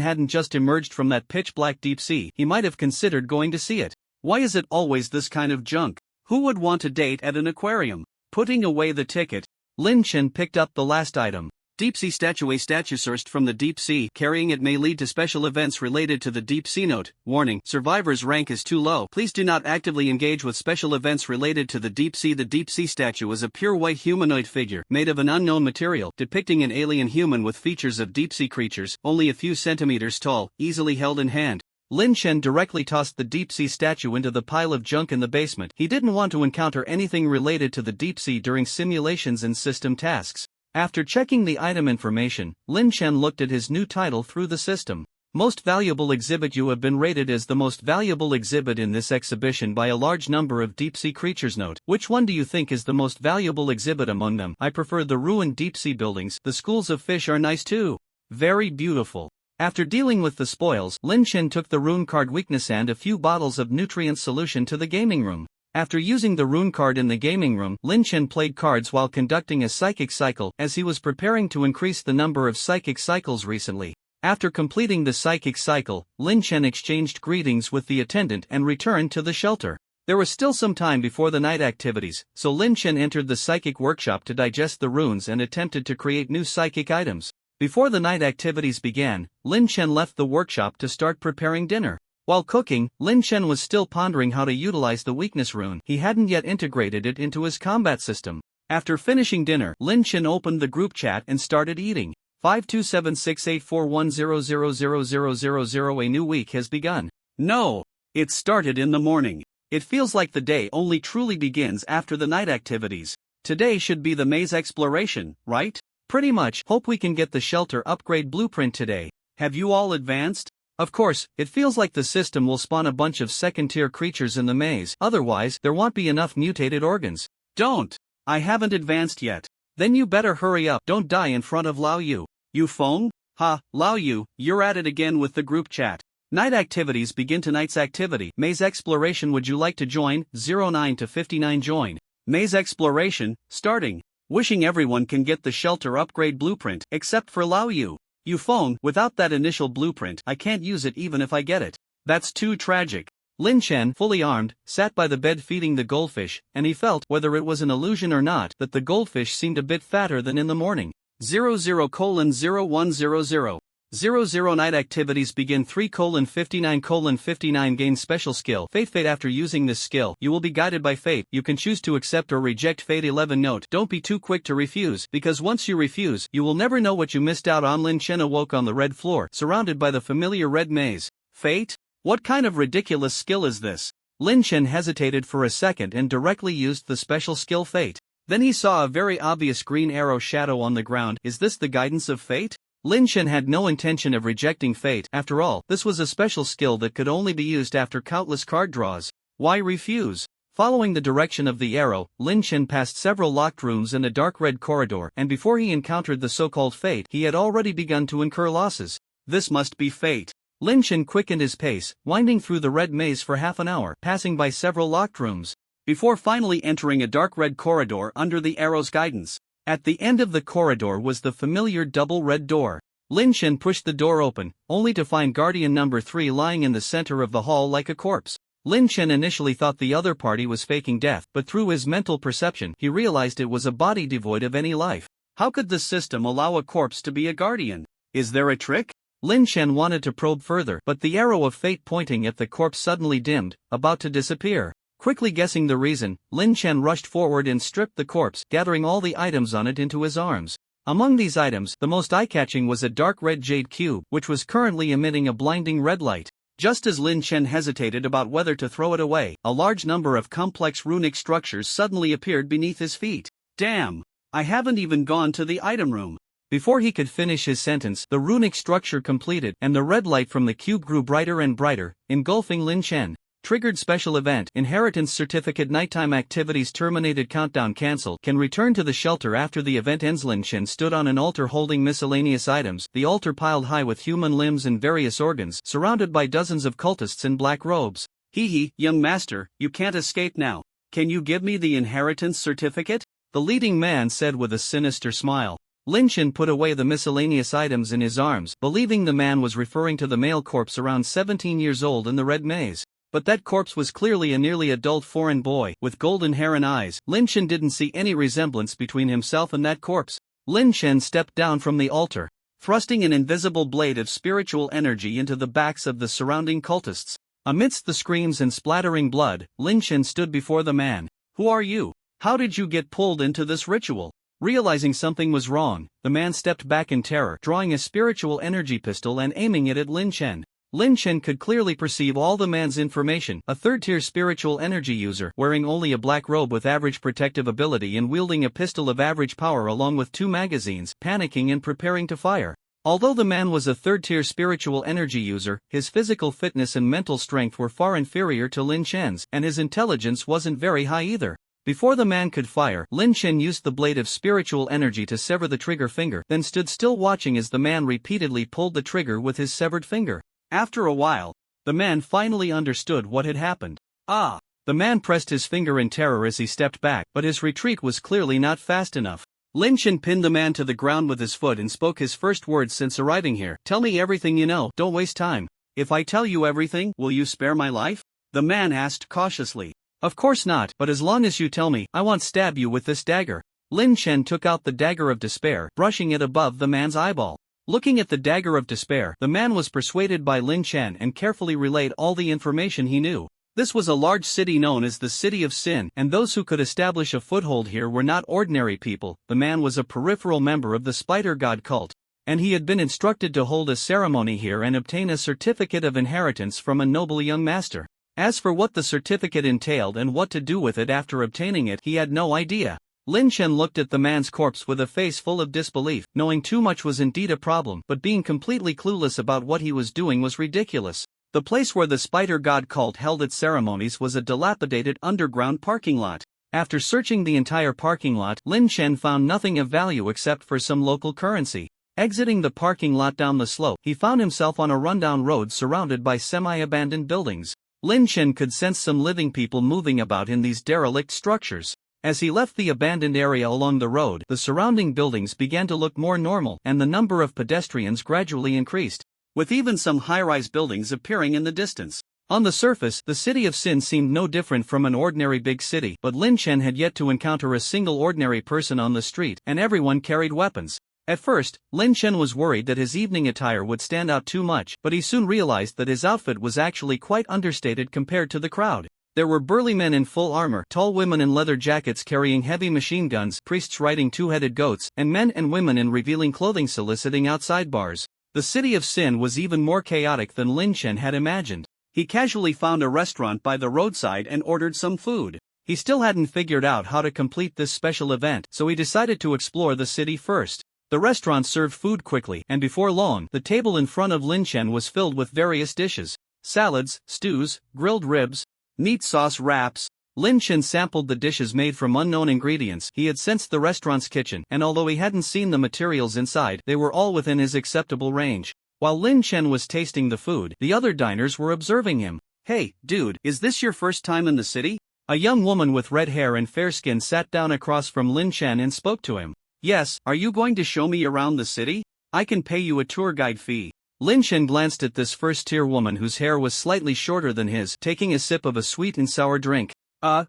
hadn't just emerged from that pitch-black deep sea, he might have considered going to see it. Why is it always this kind of junk? Who would want a date at an aquarium? Putting away the ticket, Lin Chen picked up the last item. Deep sea statue. A statue sourced from the deep sea. Carrying it may lead to special events related to the deep sea. Note: warning, survivor's rank is too low. Please do not actively engage with special events related to the deep sea. The deep sea statue is a pure white humanoid figure, made of an unknown material, depicting an alien human with features of deep sea creatures, only a few centimeters tall, easily held in hand. Lin Chen directly tossed the deep-sea statue into the pile of junk in the basement. He didn't want to encounter anything related to the deep sea during simulations and system tasks. After checking the item information, Lin Chen looked at his new title through the system. Most valuable exhibit. You have been rated as the most valuable exhibit in this exhibition by a large number of deep-sea creatures. Note, which one do you think is the most valuable exhibit among them? I prefer the ruined deep-sea buildings. The schools of fish are nice too. Very beautiful. After dealing with the spoils, Lin Chen took the rune card weakness and a few bottles of nutrient solution to the gaming room. After using the rune card in the gaming room, Lin Chen played cards while conducting a psychic cycle, as he was preparing to increase the number of psychic cycles recently. After completing the psychic cycle, Lin Chen exchanged greetings with the attendant and returned to the shelter. There was still some time before the night activities, so Lin Chen entered the psychic workshop to digest the runes and attempted to create new psychic items. Before the night activities began, Lin Chen left the workshop to start preparing dinner. While cooking, Lin Chen was still pondering how to utilize the weakness rune. He hadn't yet integrated it into his combat system. After finishing dinner, Lin Chen opened the group chat and started eating. 5276841000000. A new week has begun. No, it started in the morning. It feels like the day only truly begins after the night activities. Today should be the maze exploration, right? Pretty much. Hope we can get the shelter upgrade blueprint today. Have you all advanced? Of course, it feels like the system will spawn a bunch of second-tier creatures in the maze, otherwise there won't be enough mutated organs. Don't! I haven't advanced yet. Then you better hurry up. Don't die in front of Lao Yu. You phone? Ha, Lao Yu, you're at it again with the group chat. Night activities begin. Tonight's activity. Maze exploration. Would you like to join? 09 to 59 join. Maze exploration, starting. Wishing everyone can get the shelter upgrade blueprint, except for Lao Yu. You phone, without that initial blueprint, I can't use it even if I get it. That's too tragic. Lin Chen, fully armed, sat by the bed feeding the goldfish, and he felt, whether it was an illusion or not, that the goldfish seemed a bit fatter than in the morning. 00:0100. 00 Night activities begin. 3:59:59 Gain special skill Fate. After using this skill, you will be guided by fate. You can choose to accept or reject fate. 11 Note, don't be too quick to refuse, because once you refuse, you will never know what you missed out on. Lin Chen awoke on the red floor, surrounded by the familiar red maze. Fate? What kind of ridiculous skill is this? Lin Chen hesitated for a second and directly used the special skill Fate. Then he saw a very obvious green arrow shadow on the ground. Is this the guidance of fate? Lin Chen had no intention of rejecting fate. After all, this was a special skill that could only be used after countless card draws. Why refuse? Following the direction of the arrow, Lin Chen passed several locked rooms in a dark red corridor, and before he encountered the so-called fate, he had already begun to incur losses. This must be fate. Lin Chen quickened his pace, winding through the red maze for half an hour, passing by several locked rooms, before finally entering a dark red corridor under the arrow's guidance. At the end of the corridor was the familiar double red door. Lin Chen pushed the door open, only to find Guardian number 3 lying in the center of the hall like a corpse. Lin Chen initially thought the other party was faking death, but through his mental perception, he realized it was a body devoid of any life. How could the system allow a corpse to be a guardian? Is there a trick? Lin Chen wanted to probe further, but the arrow of fate pointing at the corpse suddenly dimmed, about to disappear. Quickly guessing the reason, Lin Chen rushed forward and stripped the corpse, gathering all the items on it into his arms. Among these items, the most eye-catching was a dark red jade cube, which was currently emitting a blinding red light. Just as Lin Chen hesitated about whether to throw it away, a large number of complex runic structures suddenly appeared beneath his feet. Damn! I haven't even gone to the item room. Before he could finish his sentence, the runic structure completed, and the red light from the cube grew brighter and brighter, engulfing Lin Chen. Triggered special event. Inheritance certificate. Nighttime activities terminated. Countdown cancelled. Can return to the shelter after the event ends. Lin Chen stood on an altar holding miscellaneous items, the altar piled high with human limbs and various organs, surrounded by dozens of cultists in black robes. Hee, young master, you can't escape now. Can you give me the inheritance certificate? The leading man said with a sinister smile. Lin Chen put away the miscellaneous items in his arms, believing the man was referring to the male corpse around 17 years old in the red maze. But that corpse was clearly a nearly adult foreign boy, with golden hair and eyes. Lin Chen didn't see any resemblance between himself and that corpse. Lin Chen stepped down from the altar, thrusting an invisible blade of spiritual energy into the backs of the surrounding cultists. Amidst the screams and splattering blood, Lin Chen stood before the man. Who are you? How did you get pulled into this ritual? Realizing something was wrong, the man stepped back in terror, drawing a spiritual energy pistol and aiming it at Lin Chen. Lin Chen could clearly perceive all the man's information. A third-tier spiritual energy user, wearing only a black robe with average protective ability and wielding a pistol of average power along with 2 magazines, panicking and preparing to fire. Although the man was a third-tier spiritual energy user, his physical fitness and mental strength were far inferior to Lin Chen's, and his intelligence wasn't very high either. Before the man could fire, Lin Chen used the blade of spiritual energy to sever the trigger finger, then stood still watching as the man repeatedly pulled the trigger with his severed finger. After a while, the man finally understood what had happened. Ah! The man pressed his finger in terror as he stepped back, but his retreat was clearly not fast enough. Lin Chen pinned the man to the ground with his foot and spoke his first words since arriving here. "Tell me everything you know, don't waste time." "If I tell you everything, will you spare my life?" the man asked cautiously. "Of course not, but as long as you tell me, I won't stab you with this dagger." Lin Chen took out the dagger of despair, brushing it above the man's eyeball. Looking at the dagger of despair, the man was persuaded by Lin Chen and carefully relayed all the information he knew. This was a large city known as the City of Sin, and those who could establish a foothold here were not ordinary people. The man was a peripheral member of the Spider God cult, and he had been instructed to hold a ceremony here and obtain a certificate of inheritance from a noble young master. As for what the certificate entailed and what to do with it after obtaining it, he had no idea. Lin Chen looked at the man's corpse with a face full of disbelief. Knowing too much was indeed a problem, but being completely clueless about what he was doing was ridiculous. The place where the Spider God cult held its ceremonies was a dilapidated underground parking lot. After searching the entire parking lot, Lin Chen found nothing of value except for some local currency. Exiting the parking lot down the slope, he found himself on a rundown road surrounded by semi-abandoned buildings. Lin Chen could sense some living people moving about in these derelict structures. As he left the abandoned area along the road, the surrounding buildings began to look more normal, and the number of pedestrians gradually increased, with even some high-rise buildings appearing in the distance. On the surface, the City of Sin seemed no different from an ordinary big city, but Lin Chen had yet to encounter a single ordinary person on the street, and everyone carried weapons. At first, Lin Chen was worried that his evening attire would stand out too much, but he soon realized that his outfit was actually quite understated compared to the crowd. There were burly men in full armor, tall women in leather jackets carrying heavy machine guns, priests riding two-headed goats, and men and women in revealing clothing soliciting outside bars. The City of Sin was even more chaotic than Lin Chen had imagined. He casually found a restaurant by the roadside and ordered some food. He still hadn't figured out how to complete this special event, so he decided to explore the city first. The restaurant served food quickly, and before long, the table in front of Lin Chen was filled with various dishes. Salads, stews, grilled ribs, meat sauce wraps. Lin Chen sampled the dishes made from unknown ingredients. He had sensed the restaurant's kitchen, and although he hadn't seen the materials inside, they were all within his acceptable range. While Lin Chen was tasting the food, the other diners were observing him. "Hey, dude, is this your first time in the city?" A young woman with red hair and fair skin sat down across from Lin Chen and spoke to him. "Yes, are you going to show me around the city? I can pay you a tour guide fee." Lin Chen glanced at this first-tier woman whose hair was slightly shorter than his, taking a sip of a sweet and sour drink.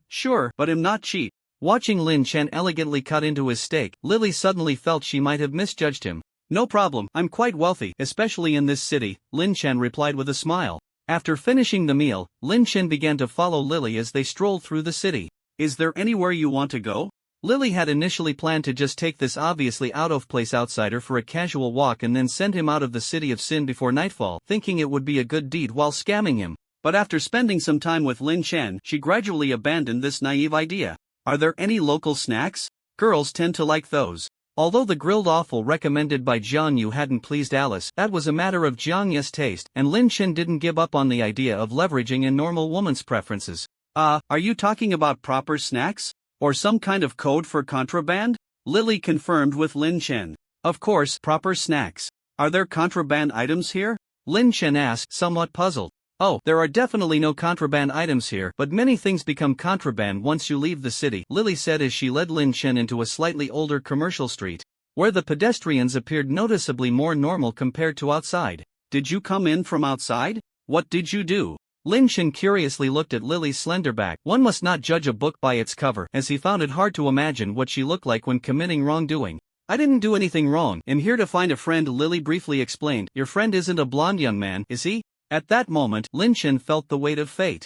Sure, but I'm not cheap." Watching Lin Chen elegantly cut into his steak, Lily suddenly felt she might have misjudged him. "No problem, I'm quite wealthy, especially in this city," Lin Chen replied with a smile. After finishing the meal, Lin Chen began to follow Lily as they strolled through the city. "Is there anywhere you want to go?" Lily had initially planned to just take this obviously out-of-place outsider for a casual walk and then send him out of the City of Sin before nightfall, thinking it would be a good deed while scamming him. But after spending some time with Lin Chen, she gradually abandoned this naive idea. "Are there any local snacks? Girls tend to like those." Although the grilled offal recommended by Jiang Yu hadn't pleased Alice, that was a matter of Jiang Yu's taste, and Lin Chen didn't give up on the idea of leveraging a normal woman's preferences. Are you talking about proper snacks? Or some kind of code for contraband?" Lily confirmed with Lin Chen. "Of course, proper snacks. Are there contraband items here?" Lin Chen asked, somewhat puzzled. "Oh, there are definitely no contraband items here, but many things become contraband once you leave the city," Lily said as she led Lin Chen into a slightly older commercial street, where the pedestrians appeared noticeably more normal compared to outside. "Did you come in from outside? What did you do?" Lin Chen curiously looked at Lily's slender back. One must not judge a book by its cover, as he found it hard to imagine what she looked like when committing wrongdoing. "I didn't do anything wrong. I'm here to find a friend," Lily briefly explained. "Your friend isn't a blonde young man, is he?" At that moment, Lin Chen felt the weight of fate.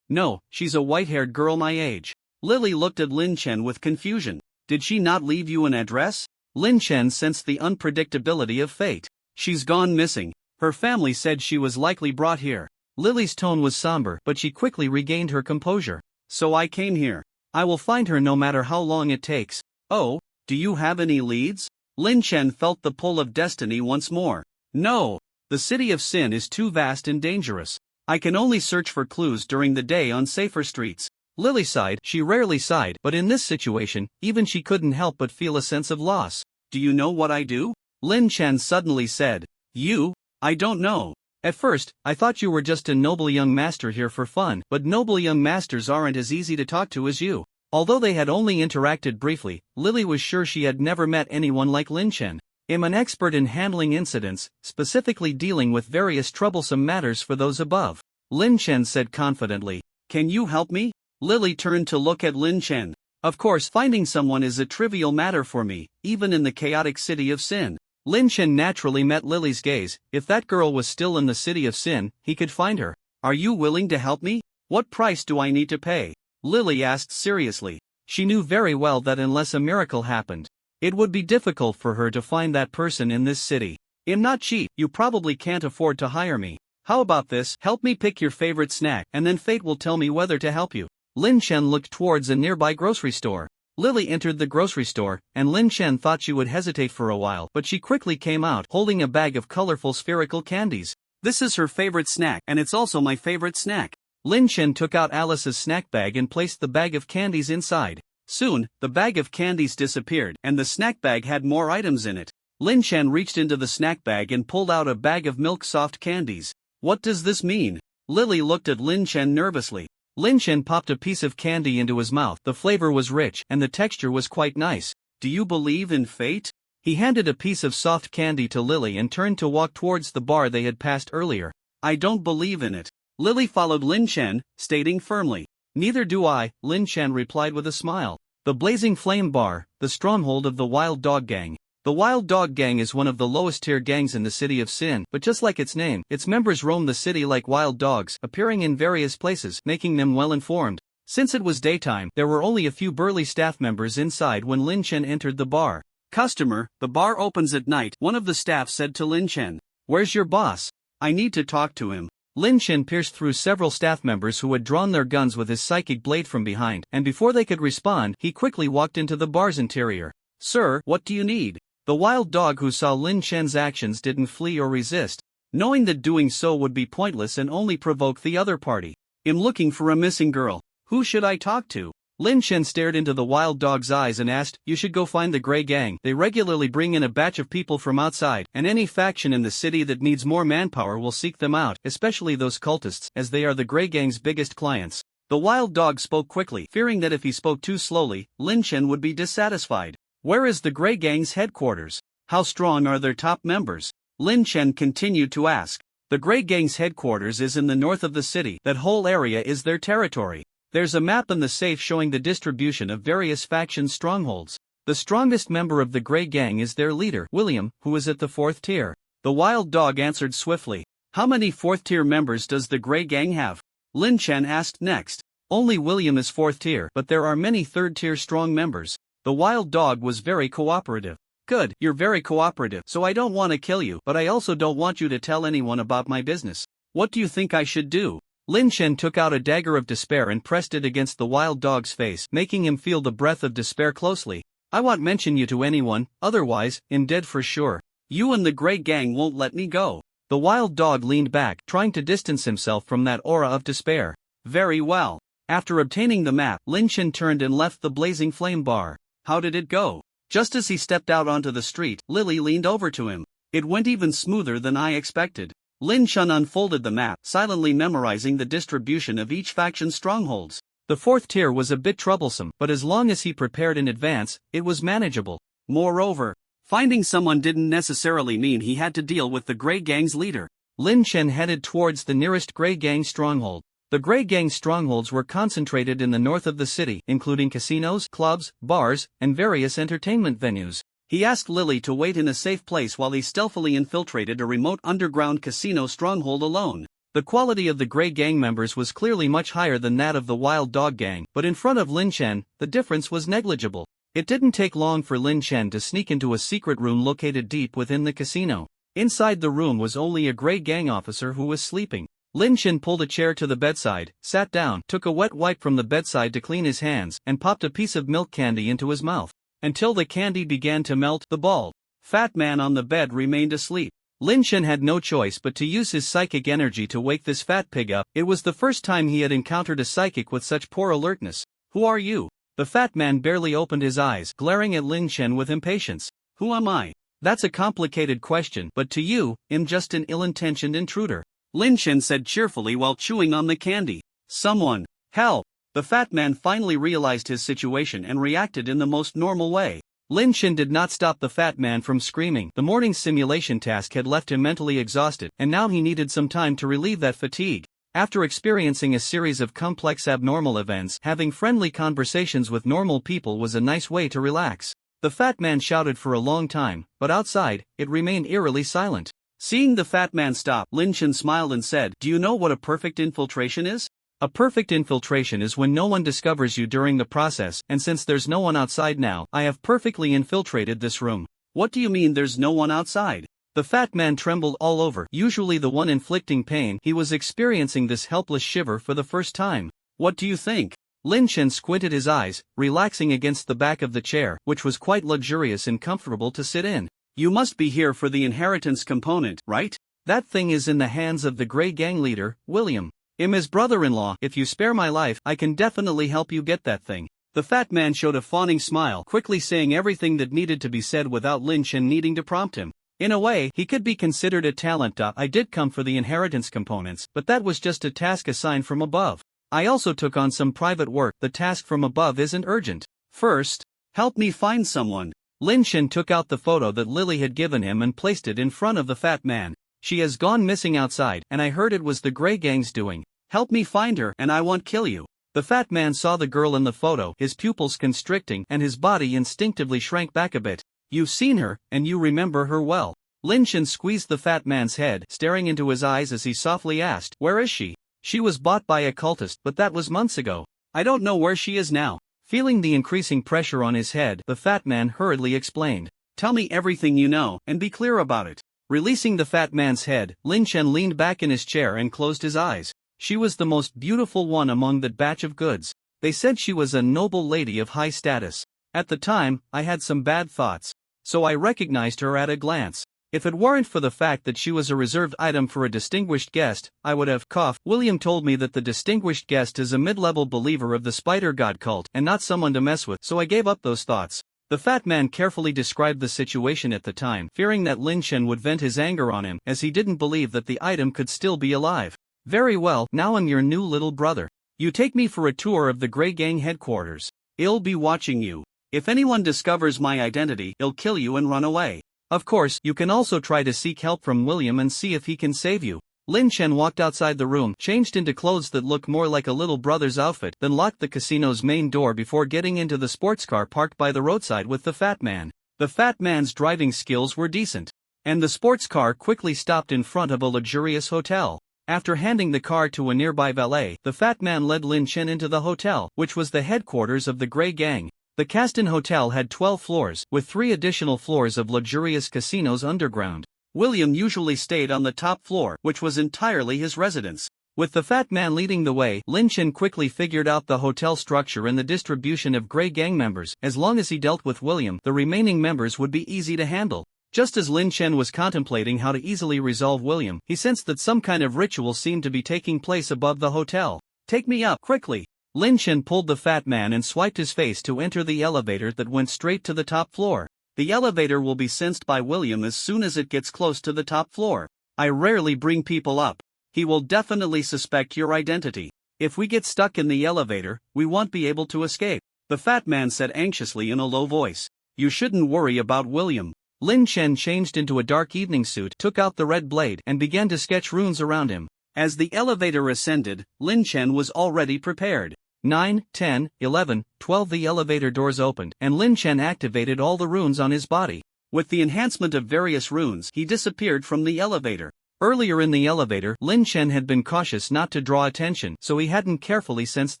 No, she's a white-haired girl my age." Lily looked at Lin Chen with confusion. "Did she not leave you an address?" Lin Chen sensed the unpredictability of fate. "She's gone missing. Her family said she was likely brought here. Lily's tone was somber, but she quickly regained her composure. So I came here. I will find her no matter how long it takes. Oh, do you have any leads? Lin Chen felt the pull of destiny once more. No. The city of sin is too vast and dangerous. I can only search for clues during the day on safer streets. Lily sighed. She rarely sighed, but in this situation, even she couldn't help but feel a sense of loss. Do you know what I do? Lin Chen suddenly said. You? I don't know. At first, I thought you were just a noble young master here for fun, but noble young masters aren't as easy to talk to as you. Although they had only interacted briefly, Lily was sure she had never met anyone like Lin Chen. I'm an expert in handling incidents, specifically dealing with various troublesome matters for those above. Lin Chen said confidently. Can you help me? Lily turned to look at Lin Chen. Of course, finding someone is a trivial matter for me, even in the chaotic city of sin. Lin Chen naturally met Lily's gaze. If that girl was still in the city of sin, he could find her. Are you willing to help me? What price do I need to pay? Lily asked seriously. She knew very well that unless a miracle happened, it would be difficult for her to find that person in this city. I'm not cheap. You probably can't afford to hire me. How about this? Help me pick your favorite snack, and then fate will tell me whether to help you. Lin Chen looked towards a nearby grocery store. Lily entered the grocery store, and Lin Chen thought she would hesitate for a while, but she quickly came out holding a bag of colorful spherical candies. This is her favorite snack, and it's also my favorite snack. Lin Chen took out Alice's snack bag and placed the bag of candies inside. Soon, the bag of candies disappeared, and the snack bag had more items in it. Lin Chen reached into the snack bag and pulled out a bag of milk soft candies. What does this mean? Lily looked at Lin Chen nervously. Lin Chen popped a piece of candy into his mouth. The flavor was rich, and the texture was quite nice. Do you believe in fate? He handed a piece of soft candy to Lily and turned to walk towards the bar they had passed earlier. I don't believe in it. Lily followed Lin Chen, stating firmly. Neither do I, Lin Chen replied with a smile. The Blazing Flame Bar, the stronghold of the Wild Dog Gang. The Wild Dog Gang is one of the lowest tier gangs in the city of Sin, but just like its name, its members roam the city like wild dogs, appearing in various places, making them well informed. Since it was daytime, there were only a few burly staff members inside when Lin Chen entered the bar. Customer, the bar opens at night, one of the staff said to Lin Chen. Where's your boss? I need to talk to him. Lin Chen pierced through several staff members who had drawn their guns with his psychic blade from behind, and before they could respond, he quickly walked into the bar's interior. Sir, what do you need? The wild dog who saw Lin Chen's actions didn't flee or resist, knowing that doing so would be pointless and only provoke the other party. I'm looking for a missing girl. Who should I talk to? Lin Chen stared into the wild dog's eyes and asked, You should go find the Grey Gang. They regularly bring in a batch of people from outside, and any faction in the city that needs more manpower will seek them out, especially those cultists, as they are the Grey Gang's biggest clients. The wild dog spoke quickly, fearing that if he spoke too slowly, Lin Chen would be dissatisfied. Where is the Grey Gang's headquarters? How strong are their top members? Lin Chen continued to ask. The Grey Gang's headquarters is in the north of the city. That whole area is their territory. There's a map in the safe showing the distribution of various faction strongholds. The strongest member of the Grey Gang is their leader, William, who is at the 4th tier. The wild dog answered swiftly. How many 4th tier members does the Grey Gang have? Lin Chen asked next. Only William is 4th tier, but there are many 3rd tier strong members. The wild dog was very cooperative. Good, you're very cooperative, so I don't want to kill you, but I also don't want you to tell anyone about my business. What do you think I should do? Lin Chen took out a dagger of despair and pressed it against the wild dog's face, making him feel the breath of despair closely. I won't mention you to anyone, otherwise, I'm dead for sure. You and the Grey Gang won't let me go. The wild dog leaned back, trying to distance himself from that aura of despair. Very well. After obtaining the map, Lin Chen turned and left the Blazing Flame Bar. How did it go? Just as he stepped out onto the street, Lily leaned over to him. It went even smoother than I expected. Lin Chen unfolded the map, silently memorizing the distribution of each faction's strongholds. The 4th tier was a bit troublesome, but as long as he prepared in advance, it was manageable. Moreover, finding someone didn't necessarily mean he had to deal with the Grey Gang's leader. Lin Chen headed towards the nearest Grey Gang stronghold. The Grey Gang strongholds were concentrated in the north of the city, including casinos, clubs, bars, and various entertainment venues. He asked Lily to wait in a safe place while he stealthily infiltrated a remote underground casino stronghold alone. The quality of the Grey Gang members was clearly much higher than that of the Wild Dog Gang, but in front of Lin Chen, the difference was negligible. It didn't take long for Lin Chen to sneak into a secret room located deep within the casino. Inside the room was only a Grey Gang officer who was sleeping. Lin Chen pulled a chair to the bedside, sat down, took a wet wipe from the bedside to clean his hands, and popped a piece of milk candy into his mouth. Until the candy began to melt, the bald, fat man on the bed remained asleep. Lin Chen had no choice but to use his psychic energy to wake this fat pig up. It was the first time he had encountered a psychic with such poor alertness. Who are you? The fat man barely opened his eyes, glaring at Lin Chen with impatience. Who am I? That's a complicated question, but to you, I'm just an ill-intentioned intruder. Lin Chen said cheerfully while chewing on the candy. Someone, help! The fat man finally realized his situation and reacted in the most normal way. Lin Chen did not stop the fat man from screaming. The morning simulation task had left him mentally exhausted, and now he needed some time to relieve that fatigue. After experiencing a series of complex abnormal events, having friendly conversations with normal people was a nice way to relax. The fat man shouted for a long time, but outside, it remained eerily silent. Seeing the fat man stop, Lin Chen smiled and said, "Do you know what a perfect infiltration is?" A perfect infiltration is when no one discovers you during the process, and since there's no one outside now, I have perfectly infiltrated this room. What do you mean there's no one outside? The fat man trembled all over, usually the one inflicting pain. He was experiencing this helpless shiver for the first time. What do you think? Lin Chen squinted his eyes, relaxing against the back of the chair, which was quite luxurious and comfortable to sit in. You must be here for the inheritance component, right? That thing is in the hands of the Grey Gang leader, William. I'm his brother-in-law. If you spare my life, I can definitely help you get that thing. The fat man showed a fawning smile, quickly saying everything that needed to be said without Lin Chen needing to prompt him. In a way, he could be considered a talent. I did come for the inheritance components, but that was just a task assigned from above. I also took on some private work. The task from above isn't urgent. First, help me find someone. Lin Chen took out the photo that Lily had given him and placed it in front of the fat man. She has gone missing outside, and I heard it was the Grey Gang's doing. Help me find her, and I won't kill you. The fat man saw the girl in the photo, his pupils constricting, and his body instinctively shrank back a bit. You've seen her, and you remember her well. Lin Chen squeezed the fat man's head, staring into his eyes as he softly asked, "Where is she?" She was bought by a cultist, but that was months ago. I don't know where she is now. Feeling the increasing pressure on his head, the fat man hurriedly explained. Tell me everything you know, and be clear about it. Releasing the fat man's head, Lin Chen leaned back in his chair and closed his eyes. She was the most beautiful one among that batch of goods. They said she was a noble lady of high status. At the time, I had some bad thoughts. So I recognized her at a glance. If it weren't for the fact that she was a reserved item for a distinguished guest, I would have coughed. William told me that the distinguished guest is a mid-level believer of the spider god cult and not someone to mess with, so I gave up those thoughts. The fat man carefully described the situation at the time, fearing that Lin Chen would vent his anger on him, as he didn't believe that the item could still be alive. Very well, now I'm your new little brother. You take me for a tour of the Grey Gang headquarters. I'll be watching you. If anyone discovers my identity, I'll kill you and run away. Of course, you can also try to seek help from William and see if he can save you. Lin Chen walked outside the room, changed into clothes that looked more like a little brother's outfit, then locked the casino's main door before getting into the sports car parked by the roadside with the fat man. The fat man's driving skills were decent, and the sports car quickly stopped in front of a luxurious hotel. After handing the car to a nearby valet, the fat man led Lin Chen into the hotel, which was the headquarters of the Grey Gang. The Caston Hotel had 12 floors, with 3 additional floors of luxurious casinos underground. William usually stayed on the top floor, which was entirely his residence. With the fat man leading the way, Lin Chen quickly figured out the hotel structure and the distribution of Grey Gang members. As long as he dealt with William, the remaining members would be easy to handle. Just as Lin Chen was contemplating how to easily resolve William, he sensed that some kind of ritual seemed to be taking place above the hotel. Take me up, quickly! Lin Chen pulled the fat man and swiped his face to enter the elevator that went straight to the top floor. The elevator will be sensed by William as soon as it gets close to the top floor. I rarely bring people up. He will definitely suspect your identity. If we get stuck in the elevator, we won't be able to escape. The fat man said anxiously in a low voice. You shouldn't worry about William. Lin Chen changed into a dark evening suit, took out the red blade, and began to sketch runes around him. As the elevator ascended, Lin Chen was already prepared. 9, 10, 11, 12 The elevator doors opened, and Lin Chen activated all the runes on his body. With the enhancement of various runes, he disappeared from the elevator. Earlier in the elevator, Lin Chen had been cautious not to draw attention, so he hadn't carefully sensed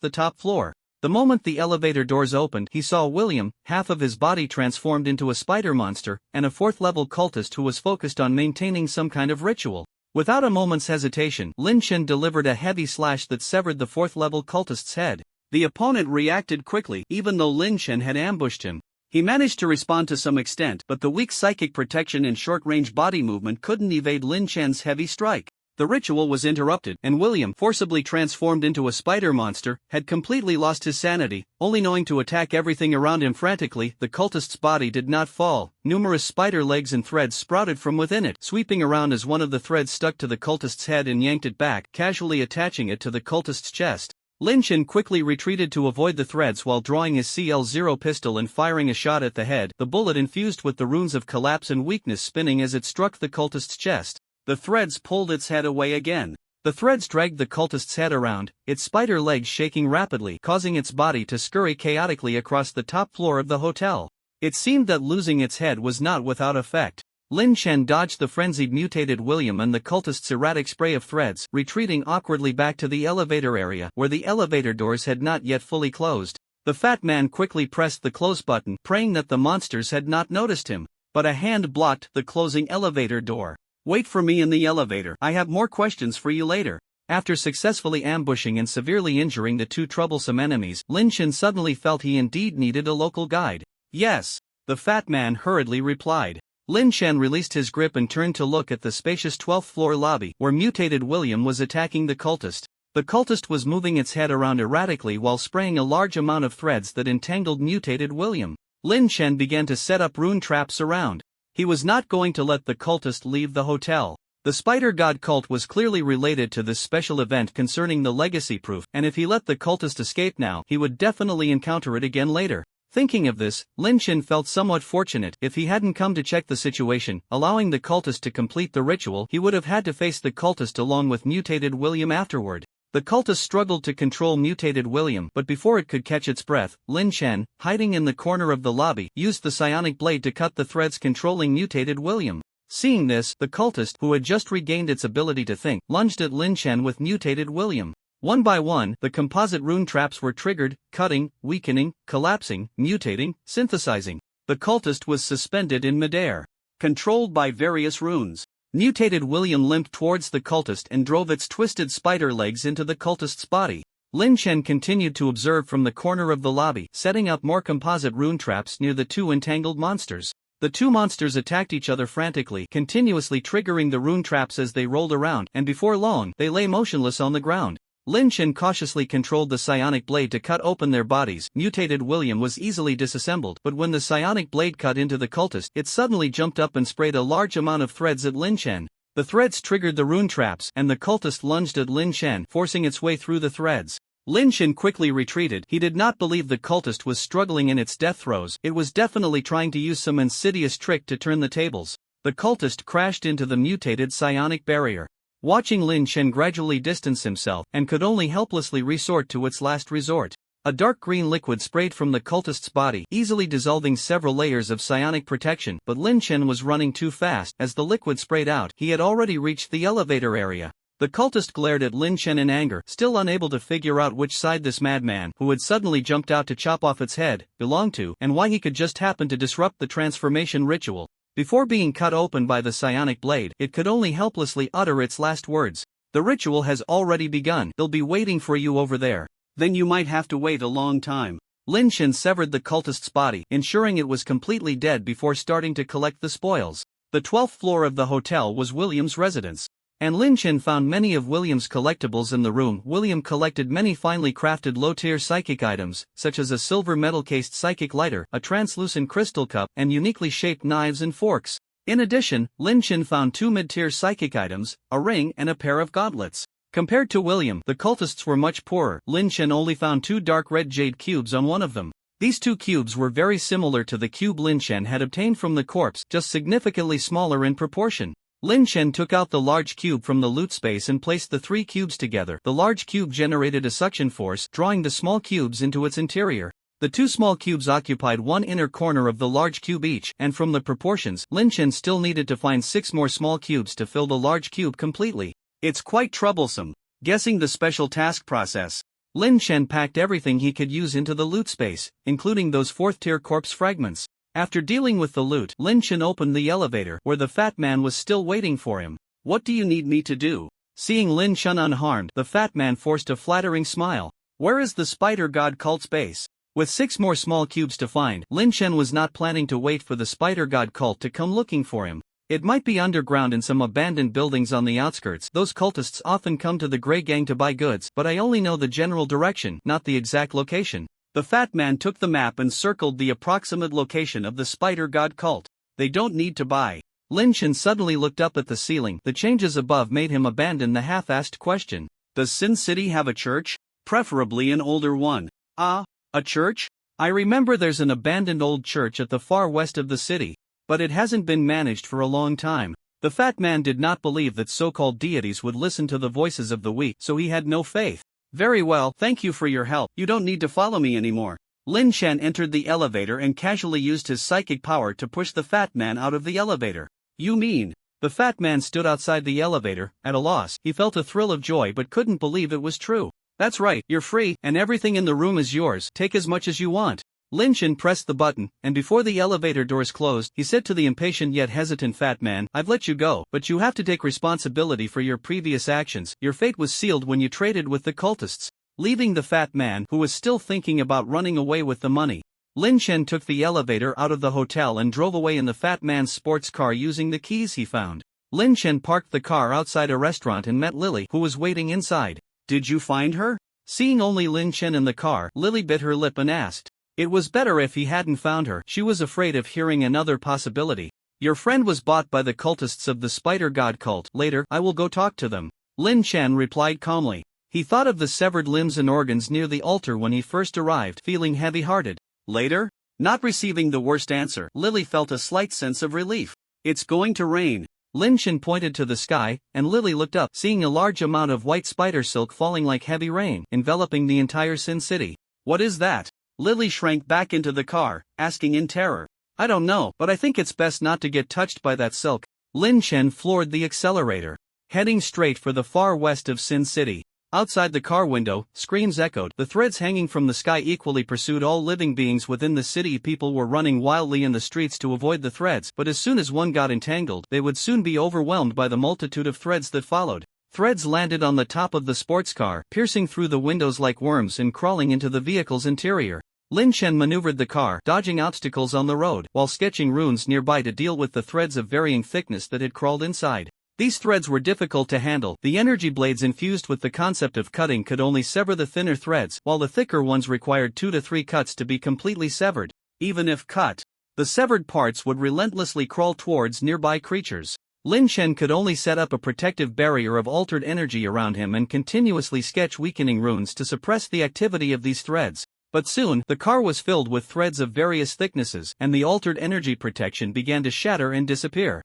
the top floor. The moment the elevator doors opened, he saw William, half of his body transformed into a spider monster, and a fourth-level cultist who was focused on maintaining some kind of ritual. Without a moment's hesitation, Lin Chen delivered a heavy slash that severed the fourth-level cultist's head. The opponent reacted quickly, even though Lin Chen had ambushed him. He managed to respond to some extent, but the weak psychic protection and short-range body movement couldn't evade Lin Chen's heavy strike. The ritual was interrupted, and William, forcibly transformed into a spider monster, had completely lost his sanity, only knowing to attack everything around him frantically. The cultist's body did not fall. Numerous spider legs and threads sprouted from within it, sweeping around as one of the threads stuck to the cultist's head and yanked it back, casually attaching it to the cultist's chest. Lin Chen quickly retreated to avoid the threads while drawing his CL-0 pistol and firing a shot at the head, the bullet infused with the runes of collapse and weakness spinning as it struck the cultist's chest. The threads pulled its head away again. The threads dragged the cultist's head around, its spider legs shaking rapidly, causing its body to scurry chaotically across the top floor of the hotel. It seemed that losing its head was not without effect. Lin Chen dodged the frenzied mutated William and the cultist's erratic spray of threads, retreating awkwardly back to the elevator area, where the elevator doors had not yet fully closed. The fat man quickly pressed the close button, praying that the monsters had not noticed him. But a hand blocked the closing elevator door. "Wait for me in the elevator. I have more questions for you later." After successfully ambushing and severely injuring the two troublesome enemies, Lin Chen suddenly felt he indeed needed a local guide. "Yes," the fat man hurriedly replied. Lin Chen released his grip and turned to look at the spacious 12th floor lobby, where mutated William was attacking the cultist. The cultist was moving its head around erratically while spraying a large amount of threads that entangled mutated William. Lin Chen began to set up rune traps around. He was not going to let the cultist leave the hotel. The Spider God cult was clearly related to this special event concerning the legacy proof, and if he let the cultist escape now, he would definitely encounter it again later. Thinking of this, Lin Chen felt somewhat fortunate. If he hadn't come to check the situation, allowing the cultist to complete the ritual, he would have had to face the cultist along with mutated William afterward. The cultist struggled to control mutated William, but before it could catch its breath, Lin Chen, hiding in the corner of the lobby, used the psionic blade to cut the threads controlling mutated William. Seeing this, the cultist, who had just regained its ability to think, lunged at Lin Chen with mutated William. One by one, the composite rune traps were triggered, cutting, weakening, collapsing, mutating, synthesizing. The cultist was suspended in midair, controlled by various runes. Mutated William limped towards the cultist and drove its twisted spider legs into the cultist's body. Lin Chen continued to observe from the corner of the lobby, setting up more composite rune traps near the two entangled monsters. The two monsters attacked each other frantically, continuously triggering the rune traps as they rolled around, and before long, they lay motionless on the ground. Lin Chen cautiously controlled the psionic blade to cut open their bodies. Mutated William was easily disassembled, but when the psionic blade cut into the cultist, it suddenly jumped up and sprayed a large amount of threads at Lin Chen. The threads triggered the rune traps, and the cultist lunged at Lin Chen, forcing its way through the threads. Lin Chen quickly retreated. He did not believe the cultist was struggling in its death throes. It was definitely trying to use some insidious trick to turn the tables. The cultist crashed into the mutated psionic barrier. Watching Lin Chen gradually distance himself, and could only helplessly resort to its last resort. A dark green liquid sprayed from the cultist's body, easily dissolving several layers of psionic protection, but Lin Chen was running too fast. As the liquid sprayed out, he had already reached the elevator area. The cultist glared at Lin Chen in anger, still unable to figure out which side this madman, who had suddenly jumped out to chop off its head, belonged to, and why he could just happen to disrupt the transformation ritual. Before being cut open by the psionic blade, it could only helplessly utter its last words. "The ritual has already begun. They'll be waiting for you over there. Then you might have to wait a long time." Lin Chen severed the cultist's body, ensuring it was completely dead before starting to collect the spoils. The 12th floor of the hotel was William's residence. And Lin Chen found many of William's collectibles in the room. William collected many finely crafted low-tier psychic items, such as a silver metal-cased psychic lighter, a translucent crystal cup, and uniquely shaped knives and forks. In addition, Lin Chen found two mid-tier psychic items, a ring and a pair of gauntlets. Compared to William, the cultists were much poorer. Lin Chen only found two dark red jade cubes on one of them. These two cubes were very similar to the cube Lin Chen had obtained from the corpse, just significantly smaller in proportion. Lin Chen took out the large cube from the loot space and placed the three cubes together. The large cube generated a suction force, drawing the small cubes into its interior. The two small cubes occupied one inner corner of the large cube each, and from the proportions, Lin Chen still needed to find 6 more small cubes to fill the large cube completely. It's quite troublesome. Guessing the special task process. Lin Chen packed everything he could use into the loot space, including those 4th-tier corpse fragments. After dealing with the loot, Lin Chen opened the elevator where the fat man was still waiting for him. "What do you need me to do?" Seeing Lin Chen unharmed, the fat man forced a flattering smile. "Where is the spider god cult's base?" With 6 more small cubes to find, Lin Chen was not planning to wait for the spider god cult to come looking for him. It might be underground in some abandoned buildings on the outskirts. Those cultists often come to the Grey Gang to buy goods, but I only know the general direction, not the exact location. The fat man took the map and circled the approximate location of the spider god cult. "They don't need to buy." Lin Chen suddenly looked up at the ceiling. The changes above made him abandon the half-asked question. "Does Sin City have a church? Preferably an older one." "Ah, a church? I remember there's an abandoned old church at the far west of the city, but it hasn't been managed for a long time." The fat man did not believe that so-called deities would listen to the voices of the weak, so he had no faith. "Very well, thank you for your help. You don't need to follow me anymore." Lin Chen entered the elevator and casually used his psychic power to push the fat man out of the elevator. "You mean?" The fat man stood outside the elevator, at a loss. He felt a thrill of joy but couldn't believe it was true. "That's right, you're free, and everything in the room is yours. Take as much as you want." Lin Chen pressed the button, and before the elevator doors closed, he said to the impatient yet hesitant fat man, "I've let you go, but you have to take responsibility for your previous actions. Your fate was sealed when you traded with the cultists." Leaving the fat man, who was still thinking about running away with the money, Lin Chen took the elevator out of the hotel and drove away in the fat man's sports car using the keys he found. Lin Chen parked the car outside a restaurant and met Lily, who was waiting inside. "Did you find her?" Seeing only Lin Chen in the car, Lily bit her lip and asked. It was better if he hadn't found her. She was afraid of hearing another possibility. "Your friend was bought by the cultists of the spider god cult. Later, I will go talk to them." Lin Chen replied calmly. He thought of the severed limbs and organs near the altar when he first arrived, feeling heavy-hearted. Later? Not receiving the worst answer, Lily felt a slight sense of relief. "It's going to rain." Lin Chen pointed to the sky, and Lily looked up, seeing a large amount of white spider silk falling like heavy rain, enveloping the entire Sin City. "What is that?" Lily shrank back into the car, asking in terror. "I don't know, but I think it's best not to get touched by that silk." Lin Chen floored the accelerator, heading straight for the far west of Sin City. Outside the car window, screams echoed. The threads hanging from the sky equally pursued all living beings within the city. People were running wildly in the streets to avoid the threads, but as soon as one got entangled, they would soon be overwhelmed by the multitude of threads that followed. Threads landed on the top of the sports car, piercing through the windows like worms and crawling into the vehicle's interior. Lin Chen maneuvered the car, dodging obstacles on the road, while sketching runes nearby to deal with the threads of varying thickness that had crawled inside. These threads were difficult to handle. The energy blades infused with the concept of cutting could only sever the thinner threads, while the thicker ones required 2 to 3 cuts to be completely severed. Even if cut, the severed parts would relentlessly crawl towards nearby creatures. Lin Chen could only set up a protective barrier of altered energy around him and continuously sketch weakening runes to suppress the activity of these threads. But soon, the car was filled with threads of various thicknesses, and the altered energy protection began to shatter and disappear.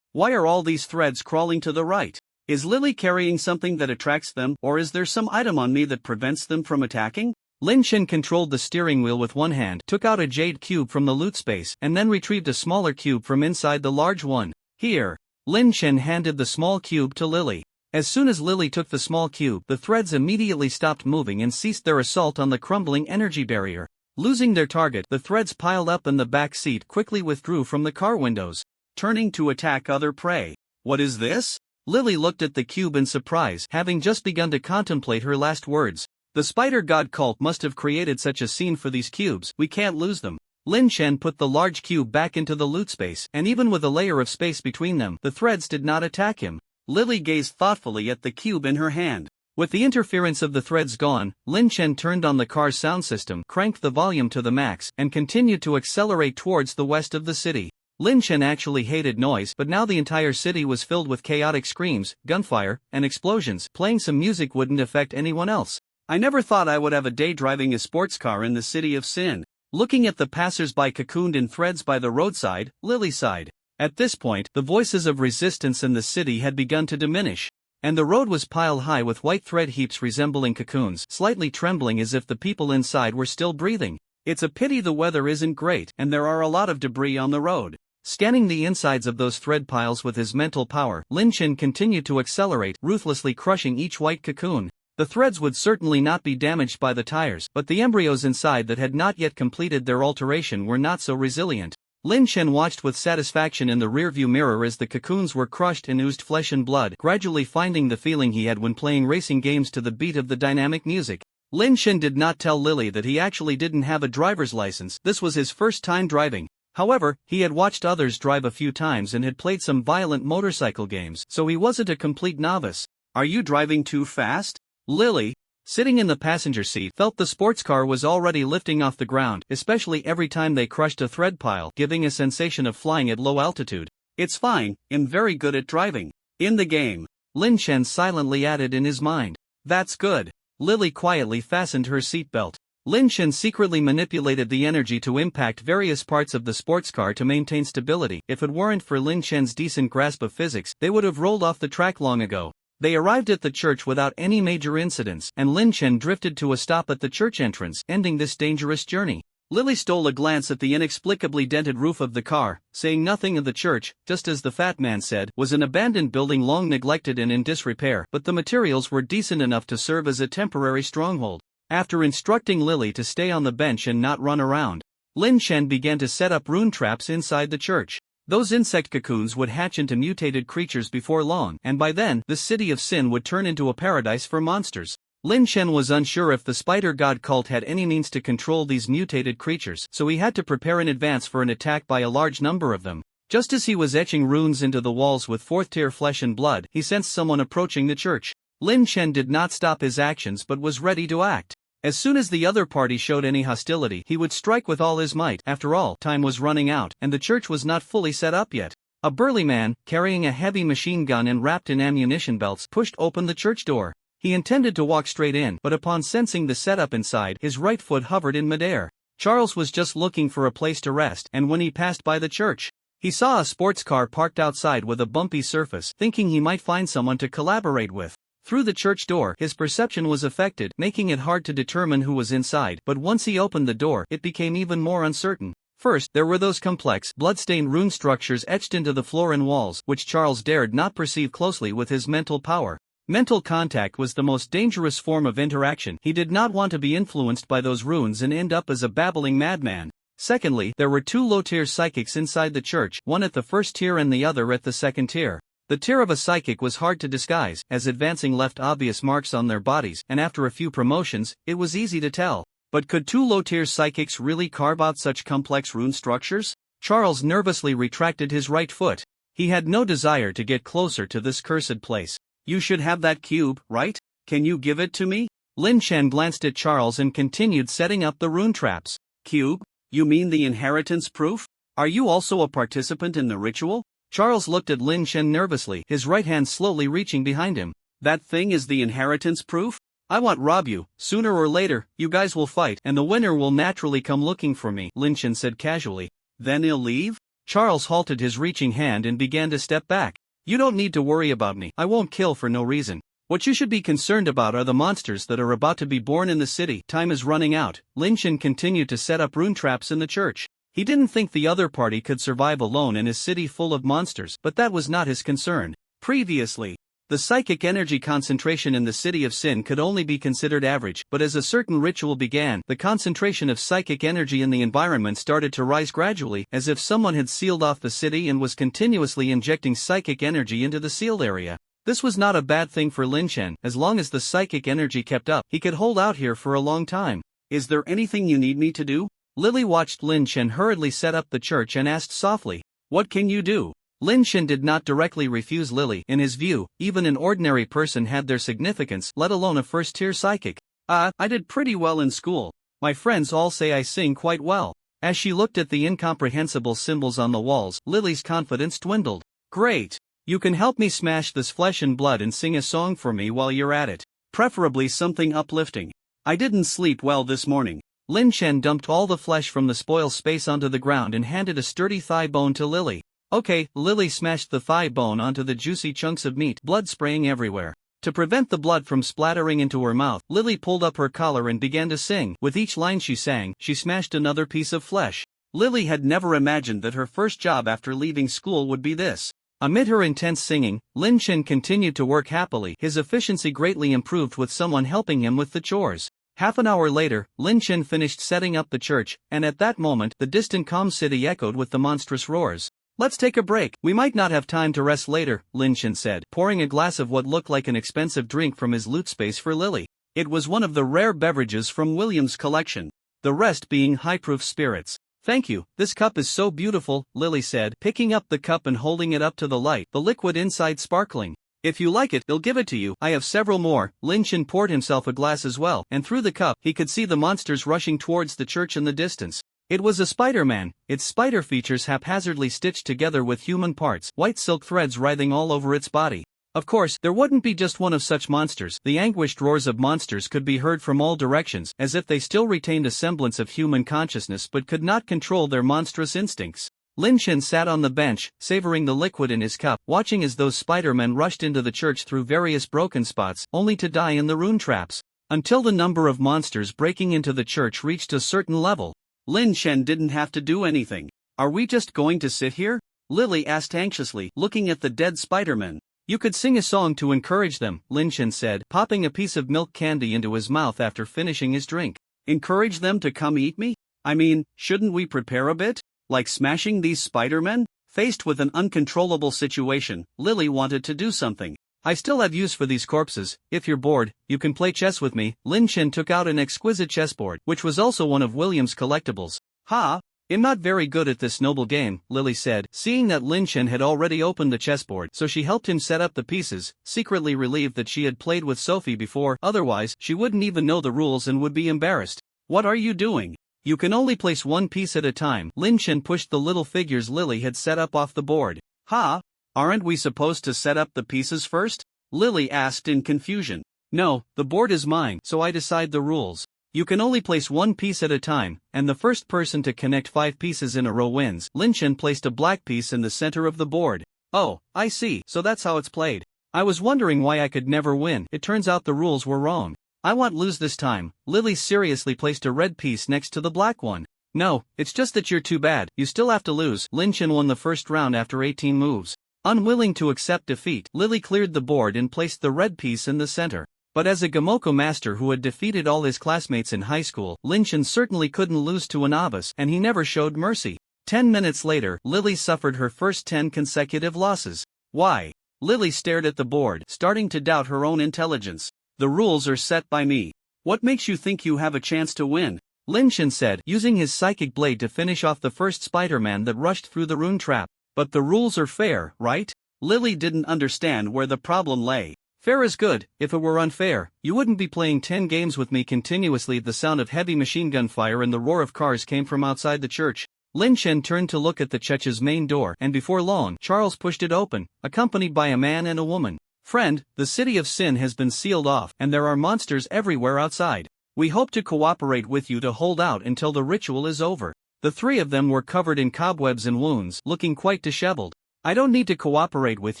Why are all these threads crawling to the right? Is Lily carrying something that attracts them, or is there some item on me that prevents them from attacking? Lin Chen controlled the steering wheel with one hand, took out a jade cube from the loot space, and then retrieved a smaller cube from inside the large one. "Here." Lin Chen handed the small cube to Lily. As soon as Lily took the small cube, the threads immediately stopped moving and ceased their assault on the crumbling energy barrier. Losing their target, the threads piled up in the back seat quickly withdrew from the car windows, turning to attack other prey. "What is this?" Lily looked at the cube in surprise, having just begun to contemplate her last words. "The spider god cult must have created such a scene for these cubes. We can't lose them." Lin Chen put the large cube back into the loot space, and even with a layer of space between them, the threads did not attack him. Lily gazed thoughtfully at the cube in her hand. With the interference of the threads gone, Lin Chen turned on the car's sound system, cranked the volume to the max, and continued to accelerate towards the west of the city. Lin Chen actually hated noise, but now the entire city was filled with chaotic screams, gunfire, and explosions. Playing some music wouldn't affect anyone else. "I never thought I would have a day driving a sports car in the city of Sin." Looking at the passers-by cocooned in threads by the roadside, Lily sighed. At this point, the voices of resistance in the city had begun to diminish, and the road was piled high with white thread heaps resembling cocoons, slightly trembling as if the people inside were still breathing. "It's a pity the weather isn't great, and there are a lot of debris on the road." Scanning the insides of those thread piles with his mental power, Lin Chen continued to accelerate, ruthlessly crushing each white cocoon. The threads would certainly not be damaged by the tires, but the embryos inside that had not yet completed their alteration were not so resilient. Lin Chen watched with satisfaction in the rearview mirror as the cocoons were crushed and oozed flesh and blood, gradually finding the feeling he had when playing racing games to the beat of the dynamic music. Lin Chen did not tell Lily that he actually didn't have a driver's license. This was his first time driving. However, he had watched others drive a few times and had played some violent motorcycle games, so he wasn't a complete novice. Are you driving too fast? Lily, sitting in the passenger seat, felt the sports car was already lifting off the ground, especially every time they crushed a thread pile, giving a sensation of flying at low altitude. It's fine, I'm very good at driving. In the game, Lin Chen silently added in his mind. That's good. Lily quietly fastened her seatbelt. Lin Chen secretly manipulated the energy to impact various parts of the sports car to maintain stability. If it weren't for Lin Chen's decent grasp of physics, they would have rolled off the track long ago. They arrived at the church without any major incidents, and Lin Chen drifted to a stop at the church entrance, ending this dangerous journey. Lily stole a glance at the inexplicably dented roof of the car, saying nothing of the church, just as the fat man said, was an abandoned building long neglected and in disrepair, but the materials were decent enough to serve as a temporary stronghold. After instructing Lily to stay on the bench and not run around, Lin Chen began to set up rune traps inside the church. Those insect cocoons would hatch into mutated creatures before long, and by then, the city of Sin would turn into a paradise for monsters. Lin Chen was unsure if the spider god cult had any means to control these mutated creatures, so he had to prepare in advance for an attack by a large number of them. Just as he was etching runes into the walls with fourth-tier flesh and blood, he sensed someone approaching the church. Lin Chen did not stop his actions but was ready to act. As soon as the other party showed any hostility, he would strike with all his might. After all, time was running out, and the church was not fully set up yet. A burly man, carrying a heavy machine gun and wrapped in ammunition belts, pushed open the church door. He intended to walk straight in, but upon sensing the setup inside, his right foot hovered in midair. Charles was just looking for a place to rest, and when he passed by the church, he saw a sports car parked outside with a bumpy surface, thinking he might find someone to collaborate with. Through the church door, his perception was affected, making it hard to determine who was inside, but once he opened the door, it became even more uncertain. First, there were those complex, blood-stained rune structures etched into the floor and walls, which Charles dared not perceive closely with his mental power. Mental contact was the most dangerous form of interaction. He did not want to be influenced by those runes and end up as a babbling madman. Secondly, there were two low-tier psychics inside the church, one at the first tier and the other at the second tier. The tier of a psychic was hard to disguise, as advancing left obvious marks on their bodies, and after a few promotions, it was easy to tell. But could two low-tier psychics really carve out such complex rune structures? Charles nervously retracted his right foot. He had no desire to get closer to this cursed place. You should have that cube, right? Can you give it to me? Lin Chen glanced at Charles and continued setting up the rune traps. Cube? You mean the inheritance proof? Are you also a participant in the ritual? Charles looked at Lin Chen nervously, his right hand slowly reaching behind him. That thing is the inheritance proof? I won't rob you. Sooner or later, you guys will fight, and the winner will naturally come looking for me, Lin Chen said casually. Then he'll leave? Charles halted his reaching hand and began to step back. You don't need to worry about me. I won't kill for no reason. What you should be concerned about are the monsters that are about to be born in the city. Time is running out. Lin Chen continued to set up rune traps in the church. He didn't think the other party could survive alone in a city full of monsters, but that was not his concern. Previously, the psychic energy concentration in the city of Sin could only be considered average, but as a certain ritual began, the concentration of psychic energy in the environment started to rise gradually, as if someone had sealed off the city and was continuously injecting psychic energy into the sealed area. This was not a bad thing for Lin Chen. As long as the psychic energy kept up, he could hold out here for a long time. Is there anything you need me to do? Lily watched Lin Chen hurriedly set up the church and asked softly, What can you do? Lin Chen did not directly refuse Lily. In his view, even an ordinary person had their significance, let alone a first-tier psychic. I did pretty well in school. My friends all say I sing quite well. As she looked at the incomprehensible symbols on the walls, Lily's confidence dwindled. Great. You can help me smash this flesh and blood and sing a song for me while you're at it. Preferably something uplifting. I didn't sleep well this morning. Lin Chen dumped all the flesh from the spoil space onto the ground and handed a sturdy thigh bone to Lily. Okay, Lily smashed the thigh bone onto the juicy chunks of meat, blood spraying everywhere. To prevent the blood from splattering into her mouth, Lily pulled up her collar and began to sing. With each line she sang, she smashed another piece of flesh. Lily had never imagined that her first job after leaving school would be this. Amid her intense singing, Lin Chen continued to work happily, his efficiency greatly improved with someone helping him with the chores. Half an hour later, Lin Chen finished setting up the church, and at that moment, the distant calm city echoed with the monstrous roars. "Let's take a break, we might not have time to rest later," Lin Chen said, pouring a glass of what looked like an expensive drink from his loot space for Lily. It was one of the rare beverages from William's collection, the rest being high-proof spirits. "Thank you, this cup is so beautiful," Lily said, picking up the cup and holding it up to the light, the liquid inside sparkling. "If you like it, I'll give it to you. I have several more." Lin Chen poured himself a glass as well, and through the cup, he could see the monsters rushing towards the church in the distance. It was a Spider-Man, its spider features haphazardly stitched together with human parts, white silk threads writhing all over its body. Of course, there wouldn't be just one of such monsters. The anguished roars of monsters could be heard from all directions, as if they still retained a semblance of human consciousness but could not control their monstrous instincts. Lin Chen sat on the bench, savoring the liquid in his cup, watching as those Spider-Men rushed into the church through various broken spots, only to die in the rune traps. Until the number of monsters breaking into the church reached a certain level, Lin Chen didn't have to do anything. "Are we just going to sit here?" Lily asked anxiously, looking at the dead Spider-Men. "You could sing a song to encourage them," Lin Chen said, popping a piece of milk candy into his mouth after finishing his drink. "Encourage them to come eat me? I mean, shouldn't we prepare a bit? Like smashing these Spider-Men?" Faced with an uncontrollable situation, Lily wanted to do something. "I still have use for these corpses. If you're bored, you can play chess with me." Lin Chen took out an exquisite chessboard, which was also one of William's collectibles. "Ha! I'm not very good at this noble game," Lily said, seeing that Lin Chen had already opened the chessboard, so she helped him set up the pieces, secretly relieved that she had played with Sophie before, otherwise, she wouldn't even know the rules and would be embarrassed. "What are you doing? You can only place one piece at a time." Lin Chen pushed the little figures Lily had set up off the board. "Ha! Aren't we supposed to set up the pieces first?" Lily asked in confusion. "No, the board is mine, so I decide the rules. You can only place one piece at a time, and the first person to connect 5 pieces in a row wins." Lin Chen placed a black piece in the center of the board. "Oh, I see, so that's how it's played. I was wondering why I could never win. It turns out the rules were wrong. I won't lose this time." Lily seriously placed a red piece next to the black one. "No, it's just that you're too bad, you still have to lose." Lin Chen won the first round after 18 moves. Unwilling to accept defeat, Lily cleared the board and placed the red piece in the center. But as a Gamoko master who had defeated all his classmates in high school, Lin Chen certainly couldn't lose to a novice, and he never showed mercy. 10 minutes later, Lily suffered her first 10 consecutive losses. "Why?" Lily stared at the board, starting to doubt her own intelligence. "The rules are set by me. What makes you think you have a chance to win?" Lin Chen said, using his psychic blade to finish off the first Spider-Man that rushed through the rune trap. "But the rules are fair, right?" Lily didn't understand where the problem lay. "Fair is good. If it were unfair, you wouldn't be playing 10 games with me continuously." The sound of heavy machine gun fire and the roar of cars came from outside the church. Lin Chen turned to look at the church's main door, and before long, Charles pushed it open, accompanied by a man and a woman. "Friend, the city of Sin has been sealed off, and there are monsters everywhere outside. We hope to cooperate with you to hold out until the ritual is over." The 3 of them were covered in cobwebs and wounds, looking quite disheveled. "I don't need to cooperate with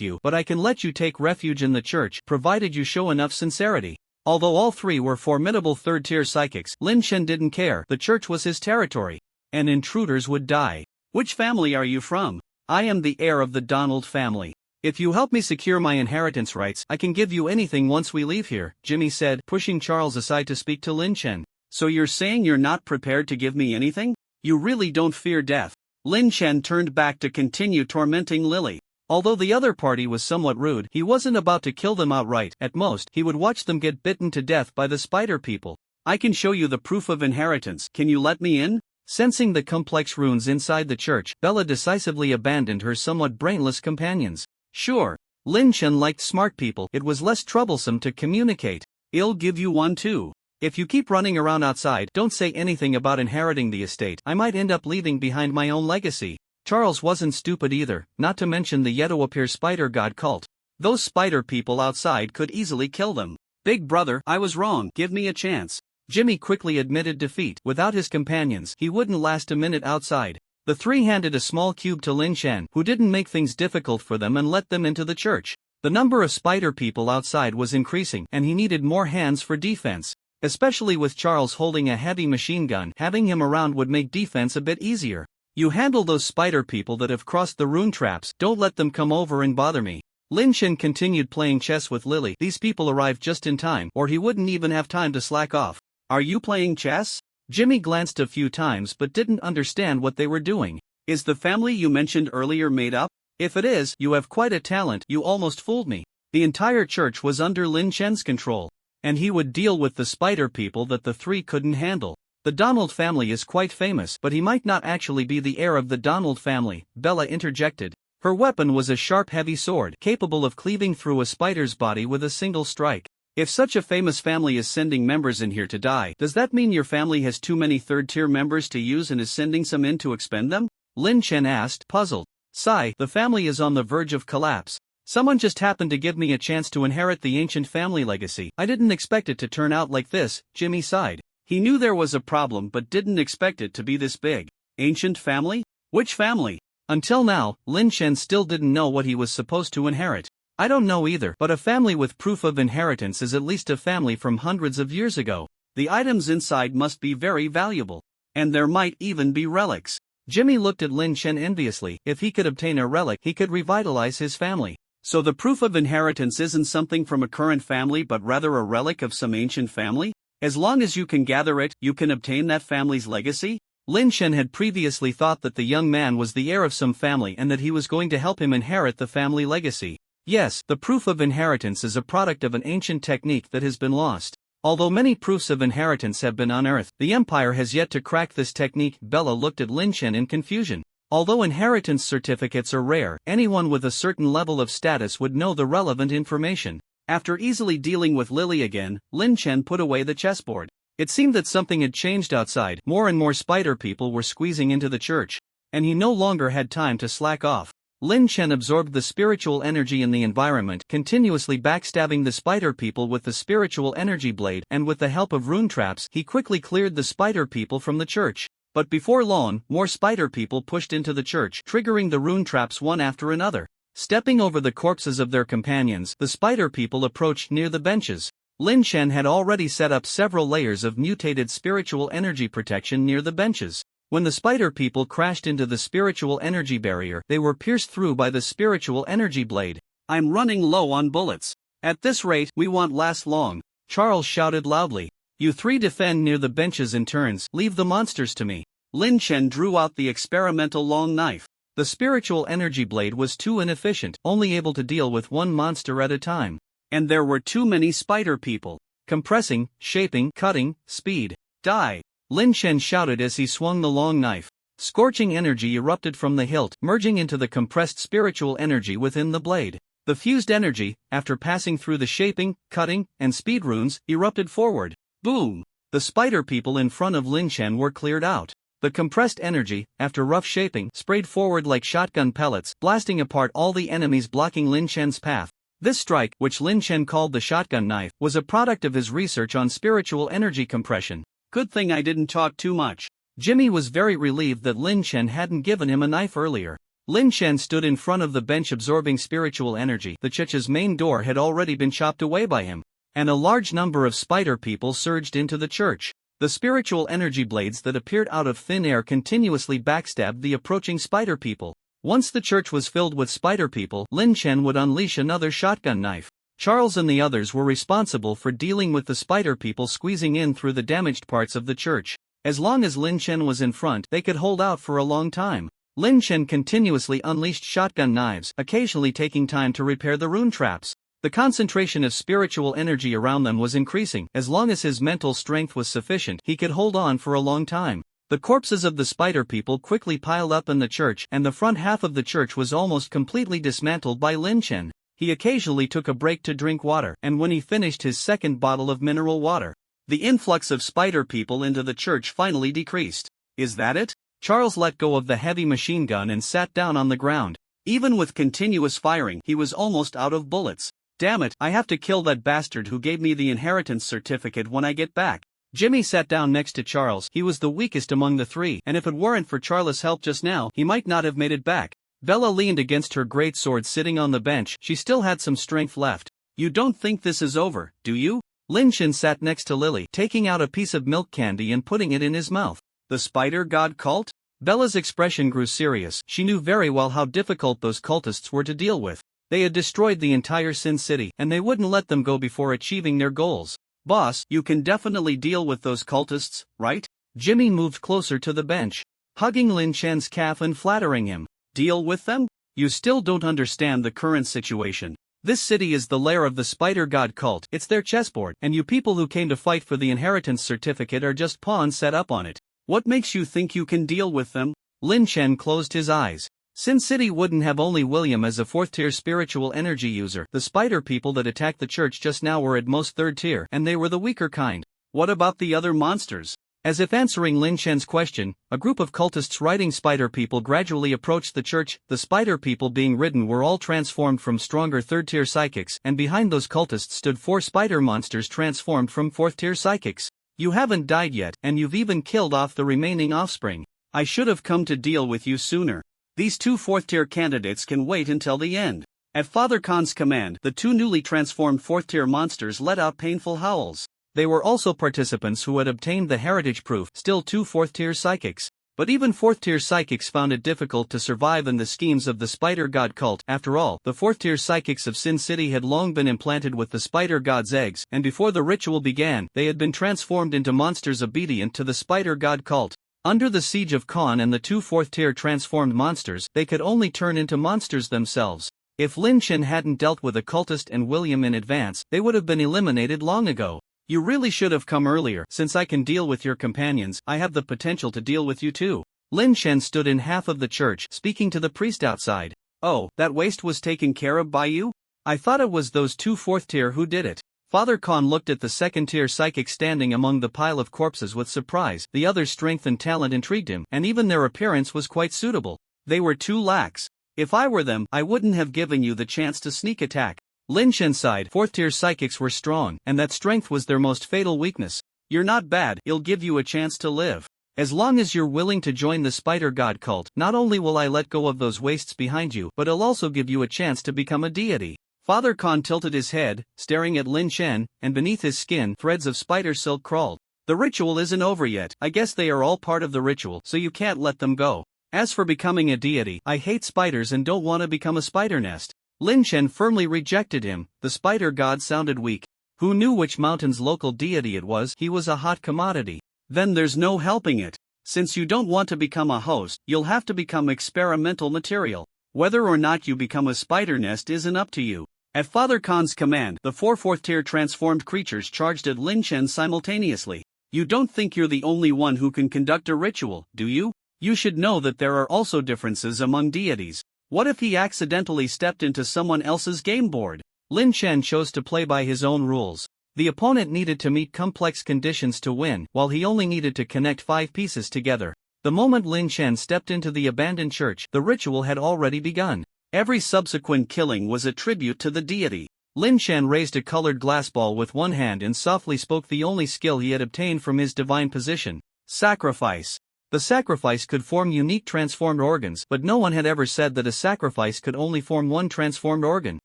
you, but I can let you take refuge in the church, provided you show enough sincerity." Although all 3 were formidable third-tier psychics, Lin Chen didn't care. The church was his territory, and intruders would die. "Which family are you from?" "I am the heir of the Donald family. If you help me secure my inheritance rights, I can give you anything once we leave here," Jimmy said, pushing Charles aside to speak to Lin Chen. "So you're saying you're not prepared to give me anything? You really don't fear death?" Lin Chen turned back to continue tormenting Lily. Although the other party was somewhat rude, he wasn't about to kill them outright. At most, he would watch them get bitten to death by the spider people. "I can show you the proof of inheritance. Can you let me in?" Sensing the complex runes inside the church, Bella decisively abandoned her somewhat brainless companions. "Sure." Lin Chen liked smart people. It was less troublesome to communicate. "I'll give you one too. If you keep running around outside, don't say anything about inheriting the estate. I might end up leaving behind my own legacy." Charles wasn't stupid either, not to mention the Yetoapir spider god cult. Those spider people outside could easily kill them. "Big brother, I was wrong. Give me a chance." Jimmy quickly admitted defeat. Without his companions, he wouldn't last a minute outside. The 3 handed a small cube to Lin Chen, who didn't make things difficult for them and let them into the church. The number of spider people outside was increasing, and he needed more hands for defense. Especially with Charles holding a heavy machine gun, having him around would make defense a bit easier. You handle those spider people that have crossed the rune traps, don't let them come over and bother me. Lin Chen continued playing chess with Lily. These people arrived just in time, or he wouldn't even have time to slack off. Are you playing chess? Jimmy glanced a few times but didn't understand what they were doing. Is the family you mentioned earlier made up? If it is, you have quite a talent. You almost fooled me. The entire church was under Lin Chen's control, and he would deal with the spider people that the three couldn't handle. The Donald family is quite famous, but he might not actually be the heir of the Donald family, Bella interjected. Her weapon was a sharp heavy sword, capable of cleaving through a spider's body with a single strike. If such a famous family is sending members in here to die, does that mean your family has too many third-tier members to use and is sending some in to expend them? Lin Chen asked, puzzled. Sigh, the family is on the verge of collapse. Someone just happened to give me a chance to inherit the ancient family legacy. I didn't expect it to turn out like this, Jimmy sighed. He knew there was a problem but didn't expect it to be this big. Ancient family? Which family? Until now, Lin Chen still didn't know what he was supposed to inherit. I don't know either, but a family with proof of inheritance is at least a family from hundreds of years ago. The items inside must be very valuable. And there might even be relics. Jimmy looked at Lin Chen enviously. If he could obtain a relic, he could revitalize his family. So the proof of inheritance isn't something from a current family but rather a relic of some ancient family? As long as you can gather it, you can obtain that family's legacy? Lin Chen had previously thought that the young man was the heir of some family and that he was going to help him inherit the family legacy. Yes, the proof of inheritance is a product of an ancient technique that has been lost. Although many proofs of inheritance have been unearthed, the Empire has yet to crack this technique. Bella looked at Lin Chen in confusion. Although inheritance certificates are rare, anyone with a certain level of status would know the relevant information. After easily dealing with Lily again, Lin Chen put away the chessboard. It seemed that something had changed outside. More and more spider people were squeezing into the church, and he no longer had time to slack off. Lin Chen absorbed the spiritual energy in the environment, continuously backstabbing the spider people with the spiritual energy blade, and with the help of rune traps, he quickly cleared the spider people from the church. But before long, more spider people pushed into the church, triggering the rune traps one after another. Stepping over the corpses of their companions, the spider people approached near the benches. Lin Chen had already set up several layers of mutated spiritual energy protection near the benches. When the spider people crashed into the spiritual energy barrier, they were pierced through by the spiritual energy blade. I'm running low on bullets. At this rate, we won't last long, Charles shouted loudly. You three defend near the benches in turns, leave the monsters to me. Lin Chen drew out the experimental long knife. The spiritual energy blade was too inefficient, only able to deal with one monster at a time. And there were too many spider people. Compressing, shaping, cutting, speed. Die! Lin Chen shouted as he swung the long knife. Scorching energy erupted from the hilt, merging into the compressed spiritual energy within the blade. The fused energy, after passing through the shaping, cutting, and speed runes, erupted forward. Boom! The spider people in front of Lin Chen were cleared out. The compressed energy, after rough shaping, sprayed forward like shotgun pellets, blasting apart all the enemies blocking Lin Chen's path. This strike, which Lin Chen called the shotgun knife, was a product of his research on spiritual energy compression. Good thing I didn't talk too much. Jimmy was very relieved that Lin Chen hadn't given him a knife earlier. Lin Chen stood in front of the bench absorbing spiritual energy. The church's main door had already been chopped away by him, and a large number of spider people surged into the church. The spiritual energy blades that appeared out of thin air continuously backstabbed the approaching spider people. Once the church was filled with spider people, Lin Chen would unleash another shotgun knife. Charles and the others were responsible for dealing with the spider people squeezing in through the damaged parts of the church. As long as Lin Chen was in front, they could hold out for a long time. Lin Chen continuously unleashed shotgun knives, occasionally taking time to repair the rune traps. The concentration of spiritual energy around them was increasing. As long as his mental strength was sufficient, he could hold on for a long time. The corpses of the spider people quickly piled up in the church, and the front half of the church was almost completely dismantled by Lin Chen. He occasionally took a break to drink water, and when he finished his second bottle of mineral water, the influx of spider people into the church finally decreased. Is that it? Charles let go of the heavy machine gun and sat down on the ground. Even with continuous firing, he was almost out of bullets. Damn it, I have to kill that bastard who gave me the inheritance certificate when I get back. Jimmy sat down next to Charles. He was the weakest among the three, and if it weren't for Charles' help just now, he might not have made it back. Bella leaned against her great sword sitting on the bench. She still had some strength left. You don't think this is over, do you? Lin Chen sat next to Lily, taking out a piece of milk candy and putting it in his mouth. The spider god cult? Bella's expression grew serious. She knew very well how difficult those cultists were to deal with. They had destroyed the entire Sin City, and they wouldn't let them go before achieving their goals. Boss, you can definitely deal with those cultists, right? Jimmy moved closer to the bench, hugging Lin Chen's calf and flattering him. Deal with them? You still don't understand the current situation. This city is the lair of the Spider God cult. It's their chessboard, and you people who came to fight for the inheritance certificate are just pawns set up on it. What makes you think you can deal with them? Lin Chen closed his eyes. Sin City wouldn't have only William as a 4th-tier spiritual energy user. The spider people that attacked the church just now were at most 3rd tier, and they were the weaker kind. What about the other monsters? As if answering Lin Chen's question, a group of cultists riding spider people gradually approached the church. The spider people being ridden were all transformed from stronger 3rd-tier psychics, and behind those cultists stood 4 spider monsters transformed from 4th-tier psychics. You haven't died yet, and you've even killed off the remaining offspring. I should have come to deal with you sooner. These 2 4th-tier candidates can wait until the end. At Father Khan's command, the 2 newly transformed 4th-tier monsters let out painful howls. They were also participants who had obtained the heritage proof, still 2 4th-tier psychics. But even 4th-tier psychics found it difficult to survive in the schemes of the Spider God cult. After all, the 4th-tier psychics of Sin City had long been implanted with the Spider God's eggs, and before the ritual began, they had been transformed into monsters obedient to the Spider God cult. Under the siege of Khan and the 2 4th-tier transformed monsters, they could only turn into monsters themselves. If Lin Chen hadn't dealt with the cultist and William in advance, they would have been eliminated long ago. You really should have come earlier. Since I can deal with your companions, I have the potential to deal with you too. Lin Chen stood in half of the church, speaking to the priest outside. Oh, that waste was taken care of by you? I thought it was those 2 4th-tier who did it. Father Khan looked at the 2nd-tier psychic standing among the pile of corpses with surprise. The other's strength and talent intrigued him, and even their appearance was quite suitable. They were too lax. If I were them, I wouldn't have given you the chance to sneak attack. Lin Chen sighed. 4th-tier psychics were strong, and that strength was their most fatal weakness. You're not bad, it'll give you a chance to live. As long as you're willing to join the Spider God cult, not only will I let go of those wastes behind you, but I'll also give you a chance to become a deity. Father Khan tilted his head, staring at Lin Chen, and beneath his skin, threads of spider silk crawled. The ritual isn't over yet. I guess they are all part of the ritual, so you can't let them go. As for becoming a deity, I hate spiders and don't want to become a spider nest. Lin Chen firmly rejected him. The spider god sounded weak. Who knew which mountain's local deity it was? He was a hot commodity. Then there's no helping it. Since you don't want to become a host, you'll have to become experimental material. Whether or not you become a spider nest isn't up to you. At Father Khan's command, the 4 4th-tier transformed creatures charged at Lin Chen simultaneously. You don't think you're the only one who can conduct a ritual, do you? You should know that there are also differences among deities. What if he accidentally stepped into someone else's game board? Lin Chen chose to play by his own rules. The opponent needed to meet complex conditions to win, while he only needed to connect 5 pieces together. The moment Lin Chen stepped into the abandoned church, the ritual had already begun. Every subsequent killing was a tribute to the deity. Lin Chen raised a colored glass ball with one hand and softly spoke the only skill he had obtained from his divine position: sacrifice. The sacrifice could form unique transformed organs, but no one had ever said that a sacrifice could only form one transformed organ.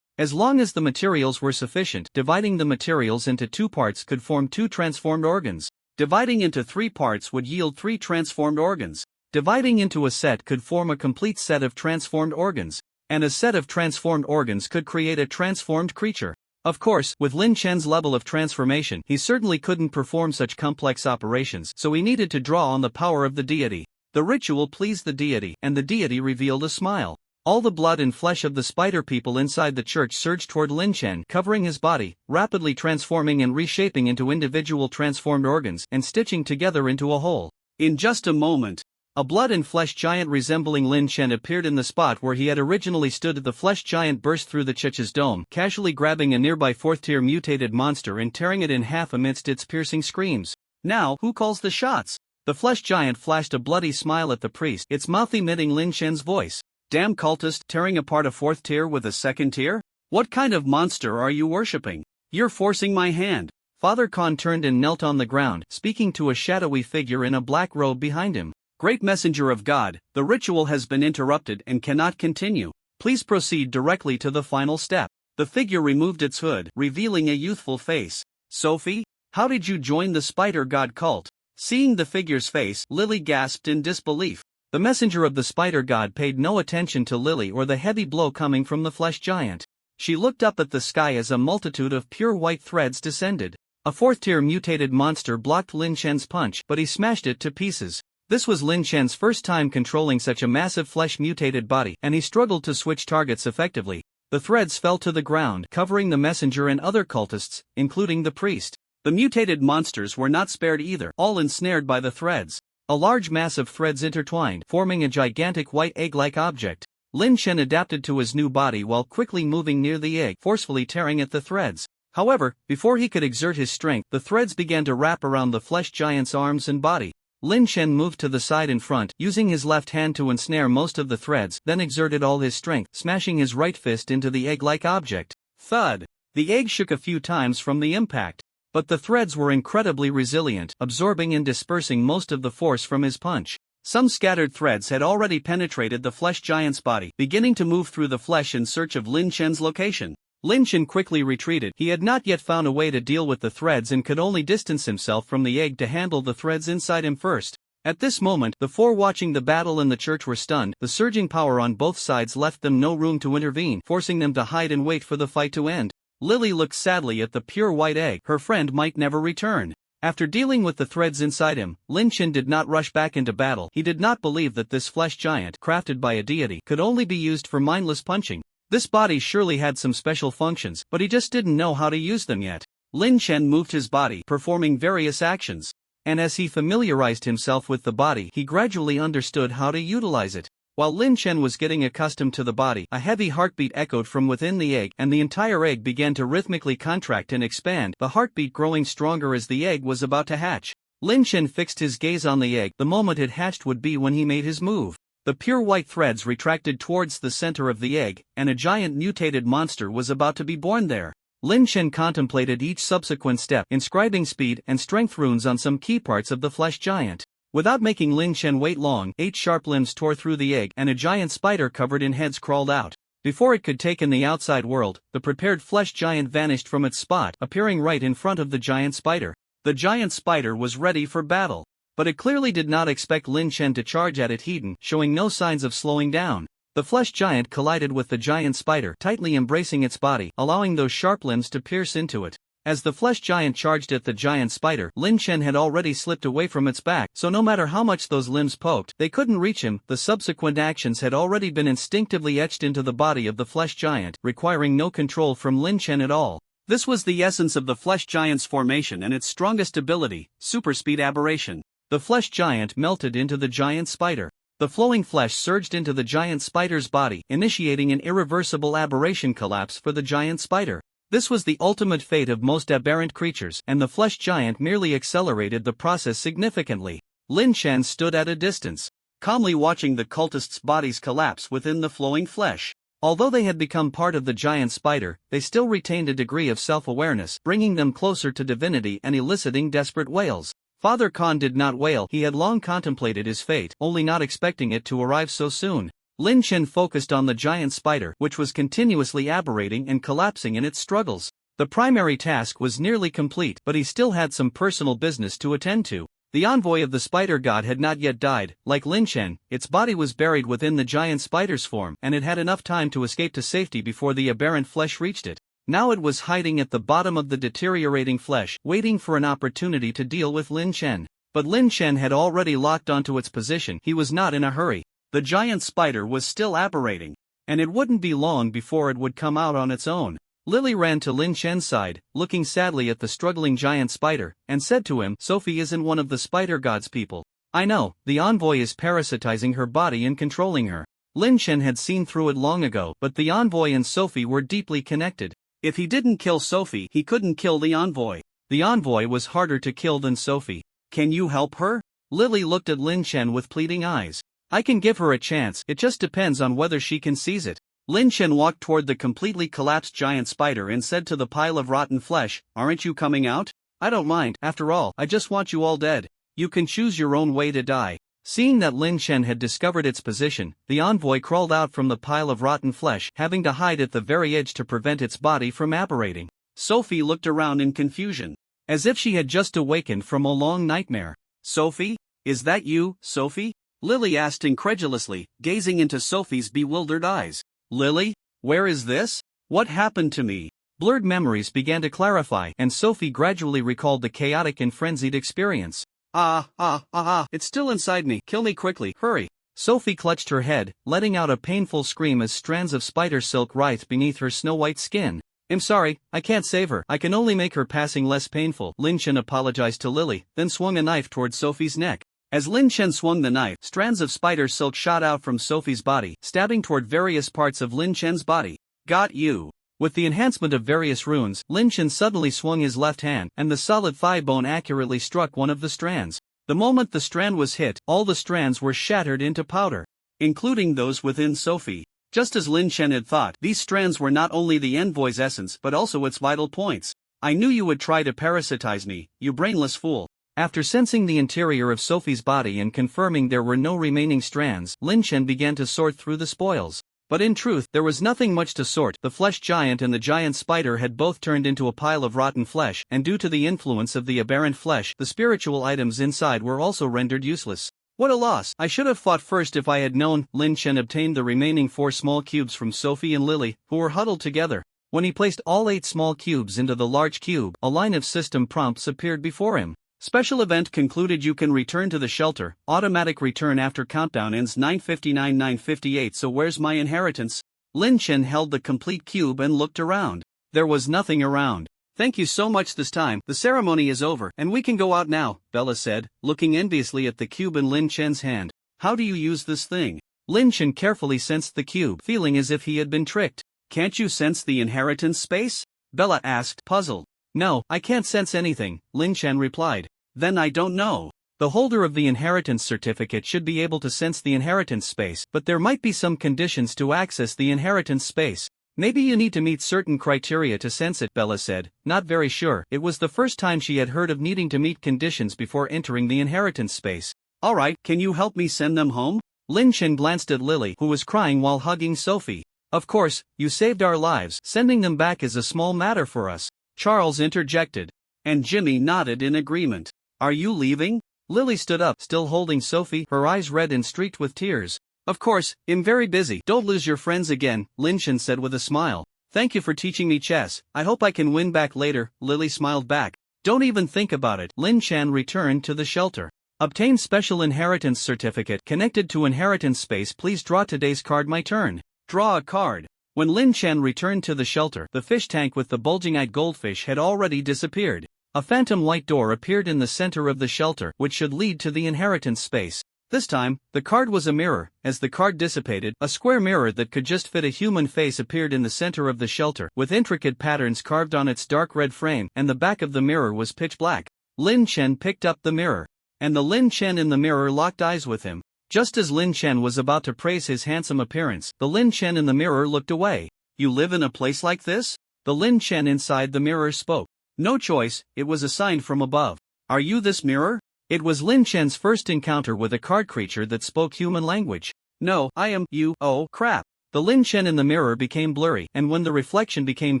As long as the materials were sufficient, dividing the materials into 2 parts could form 2 transformed organs. Dividing into 3 parts would yield 3 transformed organs. Dividing into a set could form a complete set of transformed organs. And a set of transformed organs could create a transformed creature. Of course, with Lin Chen's level of transformation, he certainly couldn't perform such complex operations, so he needed to draw on the power of the deity. The ritual pleased the deity, and the deity revealed a smile. All the blood and flesh of the spider people inside the church surged toward Lin Chen, covering his body, rapidly transforming and reshaping into individual transformed organs, and stitching together into a whole. In just a moment, a blood and flesh giant resembling Lin Chen appeared in the spot where he had originally stood. The flesh giant burst through the church's dome, casually grabbing a nearby 4th-tier mutated monster and tearing it in half amidst its piercing screams. Now, who calls the shots? The flesh giant flashed a bloody smile at the priest, its mouth emitting Lin Chen's voice. Damn cultist, tearing apart a 4th tier with a 2nd tier? What kind of monster are you worshipping? You're forcing my hand. Father Khan turned and knelt on the ground, speaking to a shadowy figure in a black robe behind him. Great messenger of God, the ritual has been interrupted and cannot continue. Please proceed directly to the final step. The figure removed its hood, revealing a youthful face. Sophie? How did you join the Spider God cult? Seeing the figure's face, Lily gasped in disbelief. The messenger of the spider god paid no attention to Lily or the heavy blow coming from the flesh giant. She looked up at the sky as a multitude of pure white threads descended. A fourth-tier mutated monster blocked Lin Shen's punch, but he smashed it to pieces. This was Lin Shen's first time controlling such a massive flesh-mutated body, and he struggled to switch targets effectively. The threads fell to the ground, covering the messenger and other cultists, including the priest. The mutated monsters were not spared either, all ensnared by the threads. A large mass of threads intertwined, forming a gigantic white egg-like object. Lin Shen adapted to his new body while quickly moving near the egg, forcefully tearing at the threads. However, before he could exert his strength, the threads began to wrap around the flesh giant's arms and body. Lin Shen moved to the side in front, using his left hand to ensnare most of the threads, then exerted all his strength, smashing his right fist into the egg-like object. Thud! The egg shook a few times from the impact. But the threads were incredibly resilient, absorbing and dispersing most of the force from his punch. Some scattered threads had already penetrated the flesh giant's body, beginning to move through the flesh in search of Lin Shen's location. Lin Shen quickly retreated. He had not yet found a way to deal with the threads and could only distance himself from the egg to handle the threads inside him first. At this moment, the four watching the battle in the church were stunned. The surging power on both sides left them no room to intervene, forcing them to hide and wait for the fight to end. Lily looked sadly at the pure white egg. Her friend might never return. After dealing with the threads inside him, Lin Shen did not rush back into battle. He did not believe that this flesh giant, crafted by a deity, could only be used for mindless punching. This body surely had some special functions, but he just didn't know how to use them yet. Lin Shen moved his body, performing various actions. And as he familiarized himself with the body, he gradually understood how to utilize it. While Lin Shen was getting accustomed to the body, a heavy heartbeat echoed from within the egg, and the entire egg began to rhythmically contract and expand, the heartbeat growing stronger as the egg was about to hatch. Lin Shen fixed his gaze on the egg. The moment it hatched would be when he made his move. The pure white threads retracted towards the center of the egg, and a giant mutated monster was about to be born there. Lin Shen contemplated each subsequent step, inscribing speed and strength runes on some key parts of the flesh giant. Without making Lin Shen wait long, 8 sharp limbs tore through the egg and a giant spider covered in heads crawled out. Before it could take in the outside world, the prepared flesh giant vanished from its spot, appearing right in front of the giant spider. The giant spider was ready for battle. But it clearly did not expect Lin Shen to charge at it heat, showing no signs of slowing down. The flesh giant collided with the giant spider, tightly embracing its body, allowing those sharp limbs to pierce into it. As the flesh giant charged at the giant spider, Lin Shen had already slipped away from its back, so no matter how much those limbs poked, they couldn't reach him. The subsequent actions had already been instinctively etched into the body of the flesh giant, requiring no control from Lin Shen at all. This was the essence of the flesh giant's formation and its strongest ability, super speed aberration. The flesh giant melted into the giant spider. The flowing flesh surged into the giant spider's body, initiating an irreversible aberration collapse for the giant spider. This was the ultimate fate of most aberrant creatures, and the flesh giant merely accelerated the process significantly. Lin Shen stood at a distance, calmly watching the cultists' bodies collapse within the flowing flesh. Although they had become part of the giant spider, they still retained a degree of self-awareness, bringing them closer to divinity and eliciting desperate wails. Father Khan did not wail. He had long contemplated his fate, only not expecting it to arrive so soon. Lin Shen focused on the giant spider, which was continuously aberrating and collapsing in its struggles. The primary task was nearly complete, but he still had some personal business to attend to. The envoy of the spider god had not yet died. Like Lin Shen, its body was buried within the giant spider's form, and it had enough time to escape to safety before the aberrant flesh reached it. Now it was hiding at the bottom of the deteriorating flesh, waiting for an opportunity to deal with Lin Shen. But Lin Shen had already locked onto its position. He was not in a hurry. The giant spider was still aberrating, and it wouldn't be long before it would come out on its own. Lily ran to Lin Shen's side, looking sadly at the struggling giant spider, and said to him, "Sophie isn't one of the spider god's people. I know, the envoy is parasitizing her body and controlling her." Lin Shen had seen through it long ago, but the envoy and Sophie were deeply connected. If he didn't kill Sophie, he couldn't kill the envoy. The envoy was harder to kill than Sophie. "Can you help her?" Lily looked at Lin Shen with pleading eyes. "I can give her a chance, it just depends on whether she can seize it." Lin Shen walked toward the completely collapsed giant spider and said to the pile of rotten flesh, "Aren't you coming out? I don't mind, after all, I just want you all dead. You can choose your own way to die." Seeing that Lin Shen had discovered its position, the envoy crawled out from the pile of rotten flesh, having to hide at the very edge to prevent its body from aberrating. Sophie looked around in confusion, as if she had just awakened from a long nightmare. "Sophie? Is that you, Sophie?" Lily asked incredulously, gazing into Sophie's bewildered eyes. Lily? Where is this? What happened to me? Blurred memories began to clarify, and Sophie gradually recalled the chaotic and frenzied experience. It's still inside me. Kill me quickly, hurry. Sophie clutched her head, letting out a painful scream as strands of spider silk writhed beneath her snow-white skin. I'm sorry, I can't save her. I can only make her passing less painful. Lin Chen apologized to Lily, then swung a knife toward Sophie's neck. As Lin Chen swung the knife, strands of spider silk shot out from Sophie's body, stabbing toward various parts of Lin Chen's body. Got you. With the enhancement of various runes, Lin Chen suddenly swung his left hand, and the solid thigh bone accurately struck one of the strands. The moment the strand was hit, all the strands were shattered into powder, including those within Sophie. Just as Lin Chen had thought, these strands were not only the envoy's essence but also its vital points. I knew you would try to parasitize me, you brainless fool. After sensing the interior of Sophie's body and confirming there were no remaining strands, Lin Chen began to sort through the spoils. But in truth, there was nothing much to sort. The flesh giant and the giant spider had both turned into a pile of rotten flesh, and due to the influence of the aberrant flesh, the spiritual items inside were also rendered useless. What a loss! I should have fought first if I had known. Lin Chen obtained the remaining 4 small cubes from Sophie and Lily, who were huddled together. When he placed all 8 small cubes into the large cube, a line of system prompts appeared before him. Special event concluded. You can return to the shelter. Automatic return after countdown ends 9:59-9:58. So where's my inheritance? Lin Chen held the complete cube and looked around. There was nothing around. Thank you so much this time. The ceremony is over and we can go out now, Bella said, looking enviously at the cube in Lin Chen's hand. How do you use this thing? Lin Chen carefully sensed the cube, feeling as if he had been tricked. Can't you sense the inheritance space? Bella asked, puzzled. No, I can't sense anything, Lin Chen replied. Then I don't know. The holder of the inheritance certificate should be able to sense the inheritance space, but there might be some conditions to access the inheritance space. Maybe you need to meet certain criteria to sense it, Bella said, not very sure. It was the first time she had heard of needing to meet conditions before entering the inheritance space. Alright, can you help me send them home? Lin Chen glanced at Lily, who was crying while hugging Sophie. Of course, you saved our lives. Sending them back is a small matter for us, Charles interjected. And Jimmy nodded in agreement. Are you leaving? Lily stood up, still holding Sophie, her eyes red and streaked with tears. Of course, I'm very busy. Don't lose your friends again, Lin Chen said with a smile. Thank you for teaching me chess. I hope I can win back later. Lily smiled back. Don't even think about it. Lin Chen returned to the shelter. Obtain special inheritance certificate connected to inheritance space. Please draw today's card. My turn. Draw a card. When Lin Chen returned to the shelter, the fish tank with the bulging-eyed goldfish had already disappeared. A phantom white door appeared in the center of the shelter, which should lead to the inheritance space. This time, the card was a mirror. As the card dissipated, a square mirror that could just fit a human face appeared in the center of the shelter, with intricate patterns carved on its dark red frame, and the back of the mirror was pitch black. Lin Chen picked up the mirror, and the Lin Chen in the mirror locked eyes with him. Just as Lin Chen was about to praise his handsome appearance, the Lin Chen in the mirror looked away. You live in a place like this? The Lin Chen inside the mirror spoke. No choice, it was a sign from above. Are you this mirror? It was Lin Chen's first encounter with a card creature that spoke human language. No, I am you. Oh, crap. The Lin Chen in the mirror became blurry, and when the reflection became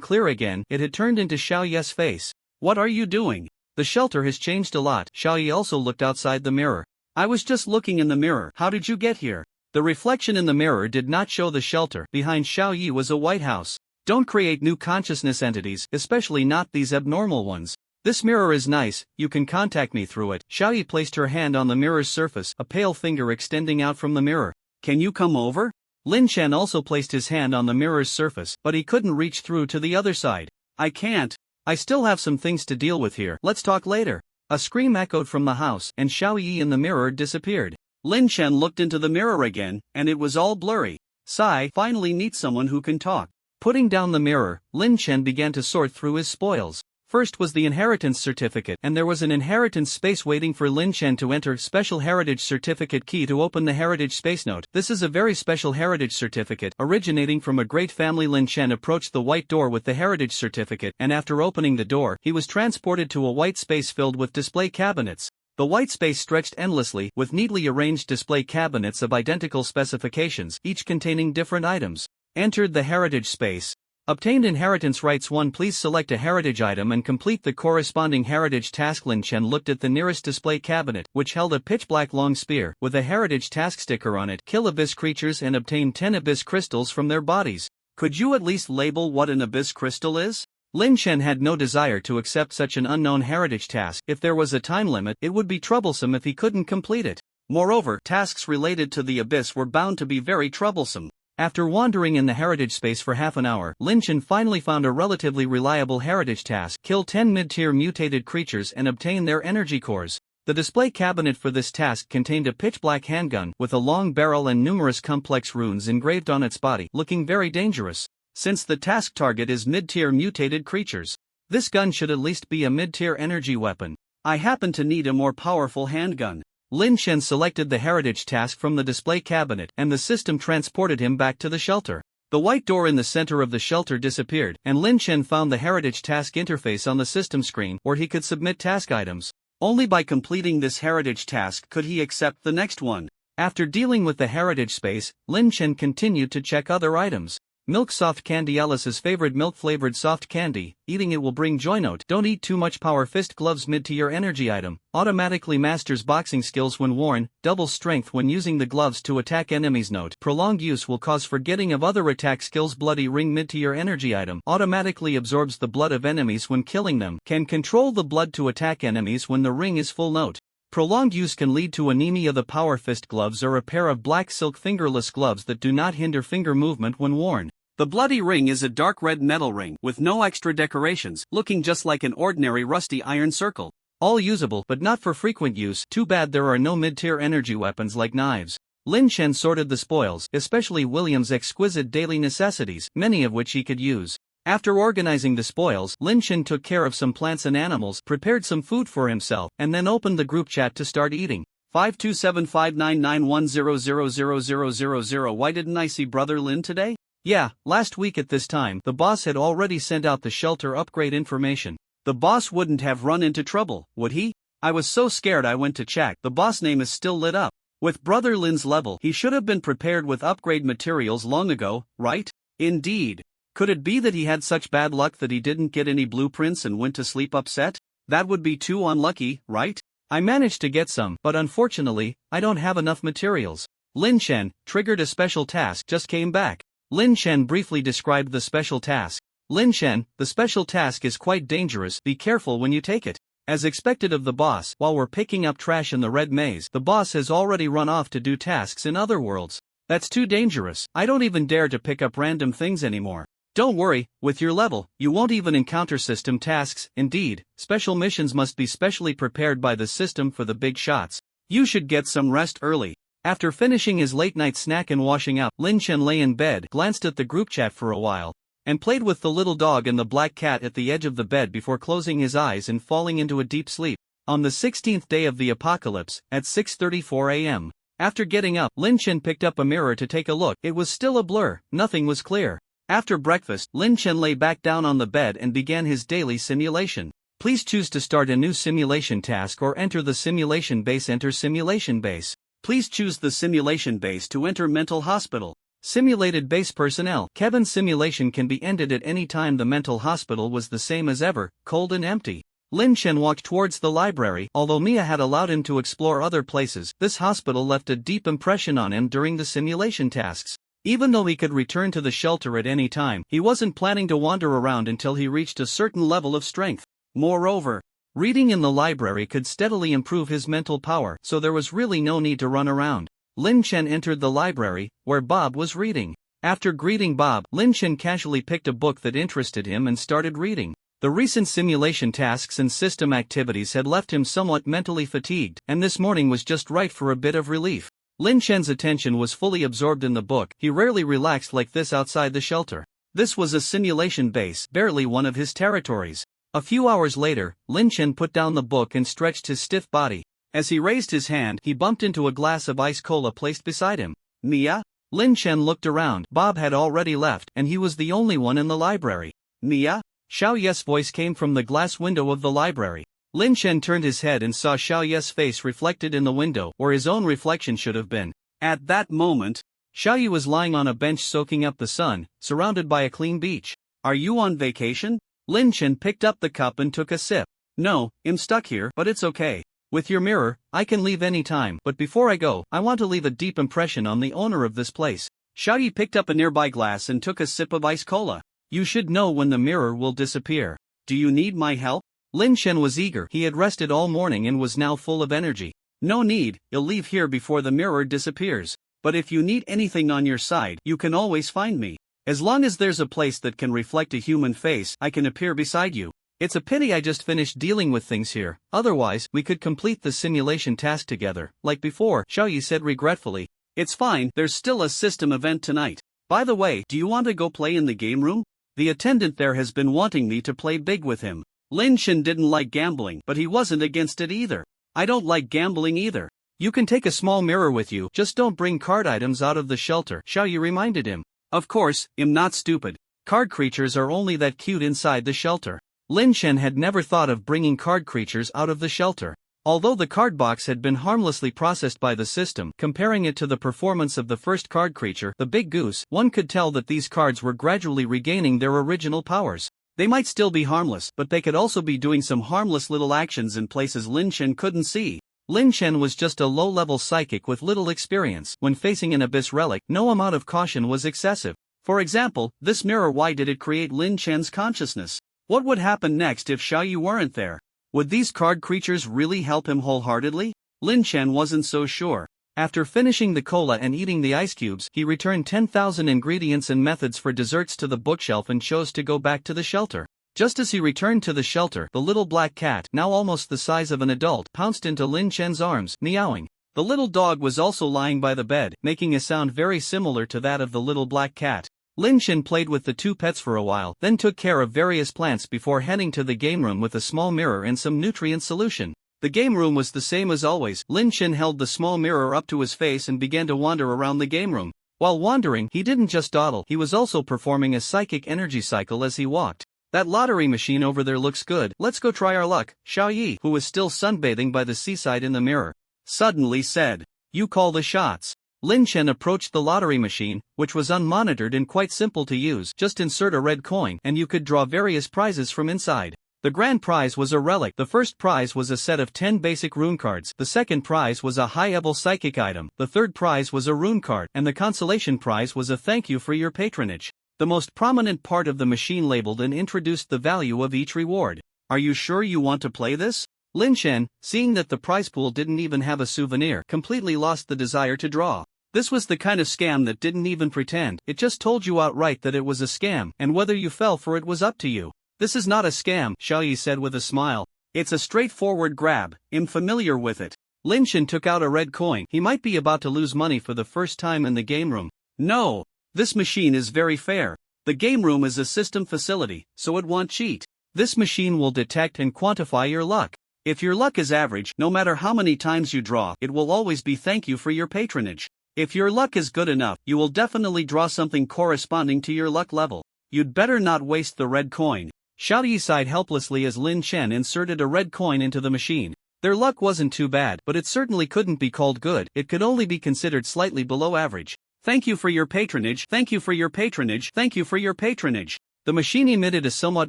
clear again, it had turned into Xiao Ye's face. What are you doing? The shelter has changed a lot. Xiao Ye also looked outside the mirror. I was just looking in the mirror. How did you get here? The reflection in the mirror did not show the shelter. Behind Xiao Ye was a white house. Don't create new consciousness entities, especially not these abnormal ones. This mirror is nice, you can contact me through it. Xiao Ye placed her hand on the mirror's surface, a pale finger extending out from the mirror. Can you come over? Lin Chen also placed his hand on the mirror's surface, but he couldn't reach through to the other side. I can't. I still have some things to deal with here. Let's talk later. A scream echoed from the house, and Xiao Ye in the mirror disappeared. Lin Chen looked into the mirror again, and it was all blurry. Sigh, finally meet someone who can talk. Putting down the mirror, Lin Chen began to sort through his spoils. First was the inheritance certificate, and there was an inheritance space waiting for Lin Chen to enter. Special heritage certificate key to open the heritage space note. This is a very special heritage certificate, originating from a great family. Lin Chen approached the white door with the heritage certificate, and after opening the door, he was transported to a white space filled with display cabinets. The white space stretched endlessly, with neatly arranged display cabinets of identical specifications, each containing different items. Entered the heritage space. Obtained inheritance rights 1. Please select a heritage item and complete the corresponding heritage task. Lin Chen looked at the nearest display cabinet, which held a pitch-black long spear with a heritage task sticker on it. Kill abyss creatures and obtain 10 abyss crystals from their bodies. Could you at least label what an abyss crystal is? Lin Chen had no desire to accept such an unknown heritage task. If there was a time limit, it would be troublesome if he couldn't complete it. Moreover, tasks related to the abyss were bound to be very troublesome. After wandering in the heritage space for half an hour, Lin Chen finally found a relatively reliable heritage task: kill 10 mid-tier mutated creatures and obtain their energy cores. The display cabinet for this task contained a pitch-black handgun with a long barrel and numerous complex runes engraved on its body, looking very dangerous. Since the task target is mid-tier mutated creatures, this gun should at least be a mid-tier energy weapon. I happen to need a more powerful handgun. Lin Chen selected the heritage task from the display cabinet and the system transported him back to the shelter. The white door in the center of the shelter disappeared, and Lin Chen found the heritage task interface on the system screen where he could submit task items. Only by completing this heritage task could he accept the next one. After dealing with the heritage space, Lin Chen continued to check other items. Milk soft candy. Alice's favorite milk-flavored soft candy. Eating it will bring joy. Note: don't eat too much. Power fist gloves. Mid-tier energy item. Automatically masters boxing skills when worn. Doubles strength when using the gloves to attack enemies. Note: prolonged use will cause forgetting of other attack skills. Bloody ring. Mid-tier energy item. Automatically absorbs the blood of enemies when killing them. Can control the blood to attack enemies when the ring is full. Note: prolonged use can lead to anemia. The power fist gloves are a pair of black silk fingerless gloves that do not hinder finger movement when worn. The bloody ring is a dark red metal ring with no extra decorations, looking just like an ordinary rusty iron circle. All usable but not for frequent use. Too bad there are no mid-tier energy weapons like knives. Lin Chen sorted the spoils, especially William's exquisite daily necessities, many of which he could use. After organizing the spoils, Lin Chen took care of some plants and animals, prepared some food for himself, and then opened the group chat to start eating. 5275991000000. Why didn't I see Brother Lin today? Yeah, last week at this time, the boss had already sent out the shelter upgrade information. The boss wouldn't have run into trouble, would he? I was so scared I went to check. The boss name is still lit up. With Brother Lin's level, he should have been prepared with upgrade materials long ago, right? Indeed. Could it be that he had such bad luck that he didn't get any blueprints and went to sleep upset? That would be too unlucky, right? I managed to get some, but unfortunately, I don't have enough materials. Lin Chen, triggered a special task, just came back. Lin Chen briefly described the special task. Lin Chen, the special task is quite dangerous, be careful when you take it. As expected of the boss, while we're picking up trash in the red maze, the boss has already run off to do tasks in other worlds. That's too dangerous. I don't even dare to pick up random things anymore. Don't worry, with your level, you won't even encounter system tasks. Indeed, special missions must be specially prepared by the system for the big shots. You should get some rest early. After finishing his late-night snack and washing up, Lin Chen lay in bed, glanced at the group chat for a while, and played with the little dog and the black cat at the edge of the bed before closing his eyes and falling into a deep sleep. On the 16th day of the apocalypse, at 6:34 a.m. After getting up, Lin Chen picked up a mirror to take a look. It was still a blur, nothing was clear. After breakfast, Lin Chen lay back down on the bed and began his daily simulation. Please choose to start a new simulation task or enter the simulation base. Enter simulation base. Please choose the simulation base to enter mental hospital. Simulated base personnel. Kevin's simulation can be ended at any time. The mental hospital was the same as ever, cold and empty. Lin Chen walked towards the library. Although Mia had allowed him to explore other places, this hospital left a deep impression on him during the simulation tasks. Even though he could return to the shelter at any time, he wasn't planning to wander around until he reached a certain level of strength. Moreover, reading in the library could steadily improve his mental power, so there was really no need to run around. Lin Chen entered the library, where Bob was reading. After greeting Bob, Lin Chen casually picked a book that interested him and started reading. The recent simulation tasks and system activities had left him somewhat mentally fatigued, and this morning was just right for a bit of relief. Lin Chen's attention was fully absorbed in the book. He rarely relaxed like this outside the shelter. This was a simulation base, barely one of his territories. A few hours later, Lin Chen put down the book and stretched his stiff body. As he raised his hand, he bumped into a glass of ice cola placed beside him. Mia? Lin Chen looked around. Bob had already left, and he was the only one in the library. Mia? Xiao Ye's voice came from the glass window of the library. Lin Chen turned his head and saw Xiao Ye's face reflected in the window, where his own reflection should have been. At that moment, Xiao Ye was lying on a bench soaking up the sun, surrounded by a clean beach. Are you on vacation? Lin Chen picked up the cup and took a sip. No, I'm stuck here, but it's okay. With your mirror, I can leave any time, but before I go, I want to leave a deep impression on the owner of this place. Xiaoyi picked up a nearby glass and took a sip of ice cola. You should know when the mirror will disappear. Do you need my help? Lin Chen was eager. He had rested all morning and was now full of energy. No need, you'll leave here before the mirror disappears. But if you need anything on your side, you can always find me. As long as there's a place that can reflect a human face, I can appear beside you. It's a pity I just finished dealing with things here, otherwise, we could complete the simulation task together, like before, Xiaoyi said regretfully. It's fine, there's still a system event tonight. By the way, do you want to go play in the game room? The attendant there has been wanting me to play big with him. Lin Chen didn't like gambling, but he wasn't against it either. I don't like gambling either. You can take a small mirror with you, just don't bring card items out of the shelter, Xiaoyi reminded him. Of course, I'm not stupid. Card creatures are only that cute inside the shelter. Lin Chen had never thought of bringing card creatures out of the shelter. Although the card box had been harmlessly processed by the system, comparing it to the performance of the first card creature, the Big Goose, one could tell that these cards were gradually regaining their original powers. They might still be harmless, but they could also be doing some harmless little actions in places Lin Chen couldn't see. Lin Chen was just a low-level psychic with little experience. When facing an abyss relic, no amount of caution was excessive. For example, this mirror, why did it create Lin Chen's consciousness? What would happen next if Xiaoyi weren't there? Would these card creatures really help him wholeheartedly? Lin Chen wasn't so sure. After finishing the cola and eating the ice cubes, he returned 10,000 ingredients and methods for desserts to the bookshelf and chose to go back to the shelter. Just as he returned to the shelter, the little black cat, now almost the size of an adult, pounced into Lin Chen's arms, meowing. The little dog was also lying by the bed, making a sound very similar to that of the little black cat. Lin Chen played with the two pets for a while, then took care of various plants before heading to the game room with a small mirror and some nutrient solution. The game room was the same as always. Lin Chen held the small mirror up to his face and began to wander around the game room. While wandering, he didn't just dawdle, he was also performing a psychic energy cycle as he walked. That lottery machine over there looks good, let's go try our luck, Xiaoyi, who was still sunbathing by the seaside in the mirror, suddenly said. You call the shots. Lin Chen approached the lottery machine, which was unmonitored and quite simple to use. Just insert a red coin and you could draw various prizes from inside. The grand prize was a relic. The first prize was a set of 10 basic rune cards. The second prize was a high-level psychic item. The third prize was a rune card. And the consolation prize was a thank you for your patronage. The most prominent part of the machine labeled and introduced the value of each reward. Are you sure you want to play this? Lin Chen, seeing that the prize pool didn't even have a souvenir, completely lost the desire to draw. This was the kind of scam that didn't even pretend, it just told you outright that it was a scam, and whether you fell for it was up to you. This is not a scam, Xiaoyi said with a smile. It's a straightforward grab, I'm familiar with it. Lin Chen took out a red coin. He might be about to lose money for the first time in the game room. No! This machine is very fair. The game room is a system facility, so it won't cheat. This machine will detect and quantify your luck. If your luck is average, no matter how many times you draw, it will always be thank you for your patronage. If your luck is good enough, you will definitely draw something corresponding to your luck level. You'd better not waste the red coin. Xiaoyi sighed helplessly as Lin Chen inserted a red coin into the machine. Their luck wasn't too bad, but it certainly couldn't be called good. It could only be considered slightly below average. Thank you for your patronage, thank you for your patronage, thank you for your patronage. The machine emitted a somewhat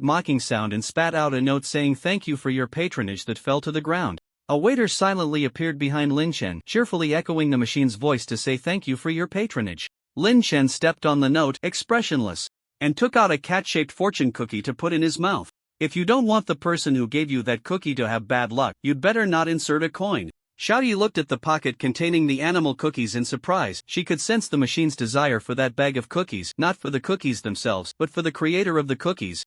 mocking sound and spat out a note saying thank you for your patronage that fell to the ground. A waiter silently appeared behind Lin Chen, cheerfully echoing the machine's voice to say thank you for your patronage. Lin Chen stepped on the note, expressionless, and took out a cat-shaped fortune cookie to put in his mouth. If you don't want the person who gave you that cookie to have bad luck, you'd better not insert a coin. Xiaoyi looked at the pocket containing the animal cookies in surprise. She could sense the machine's desire for that bag of cookies, not for the cookies themselves, but for the creator of the cookies.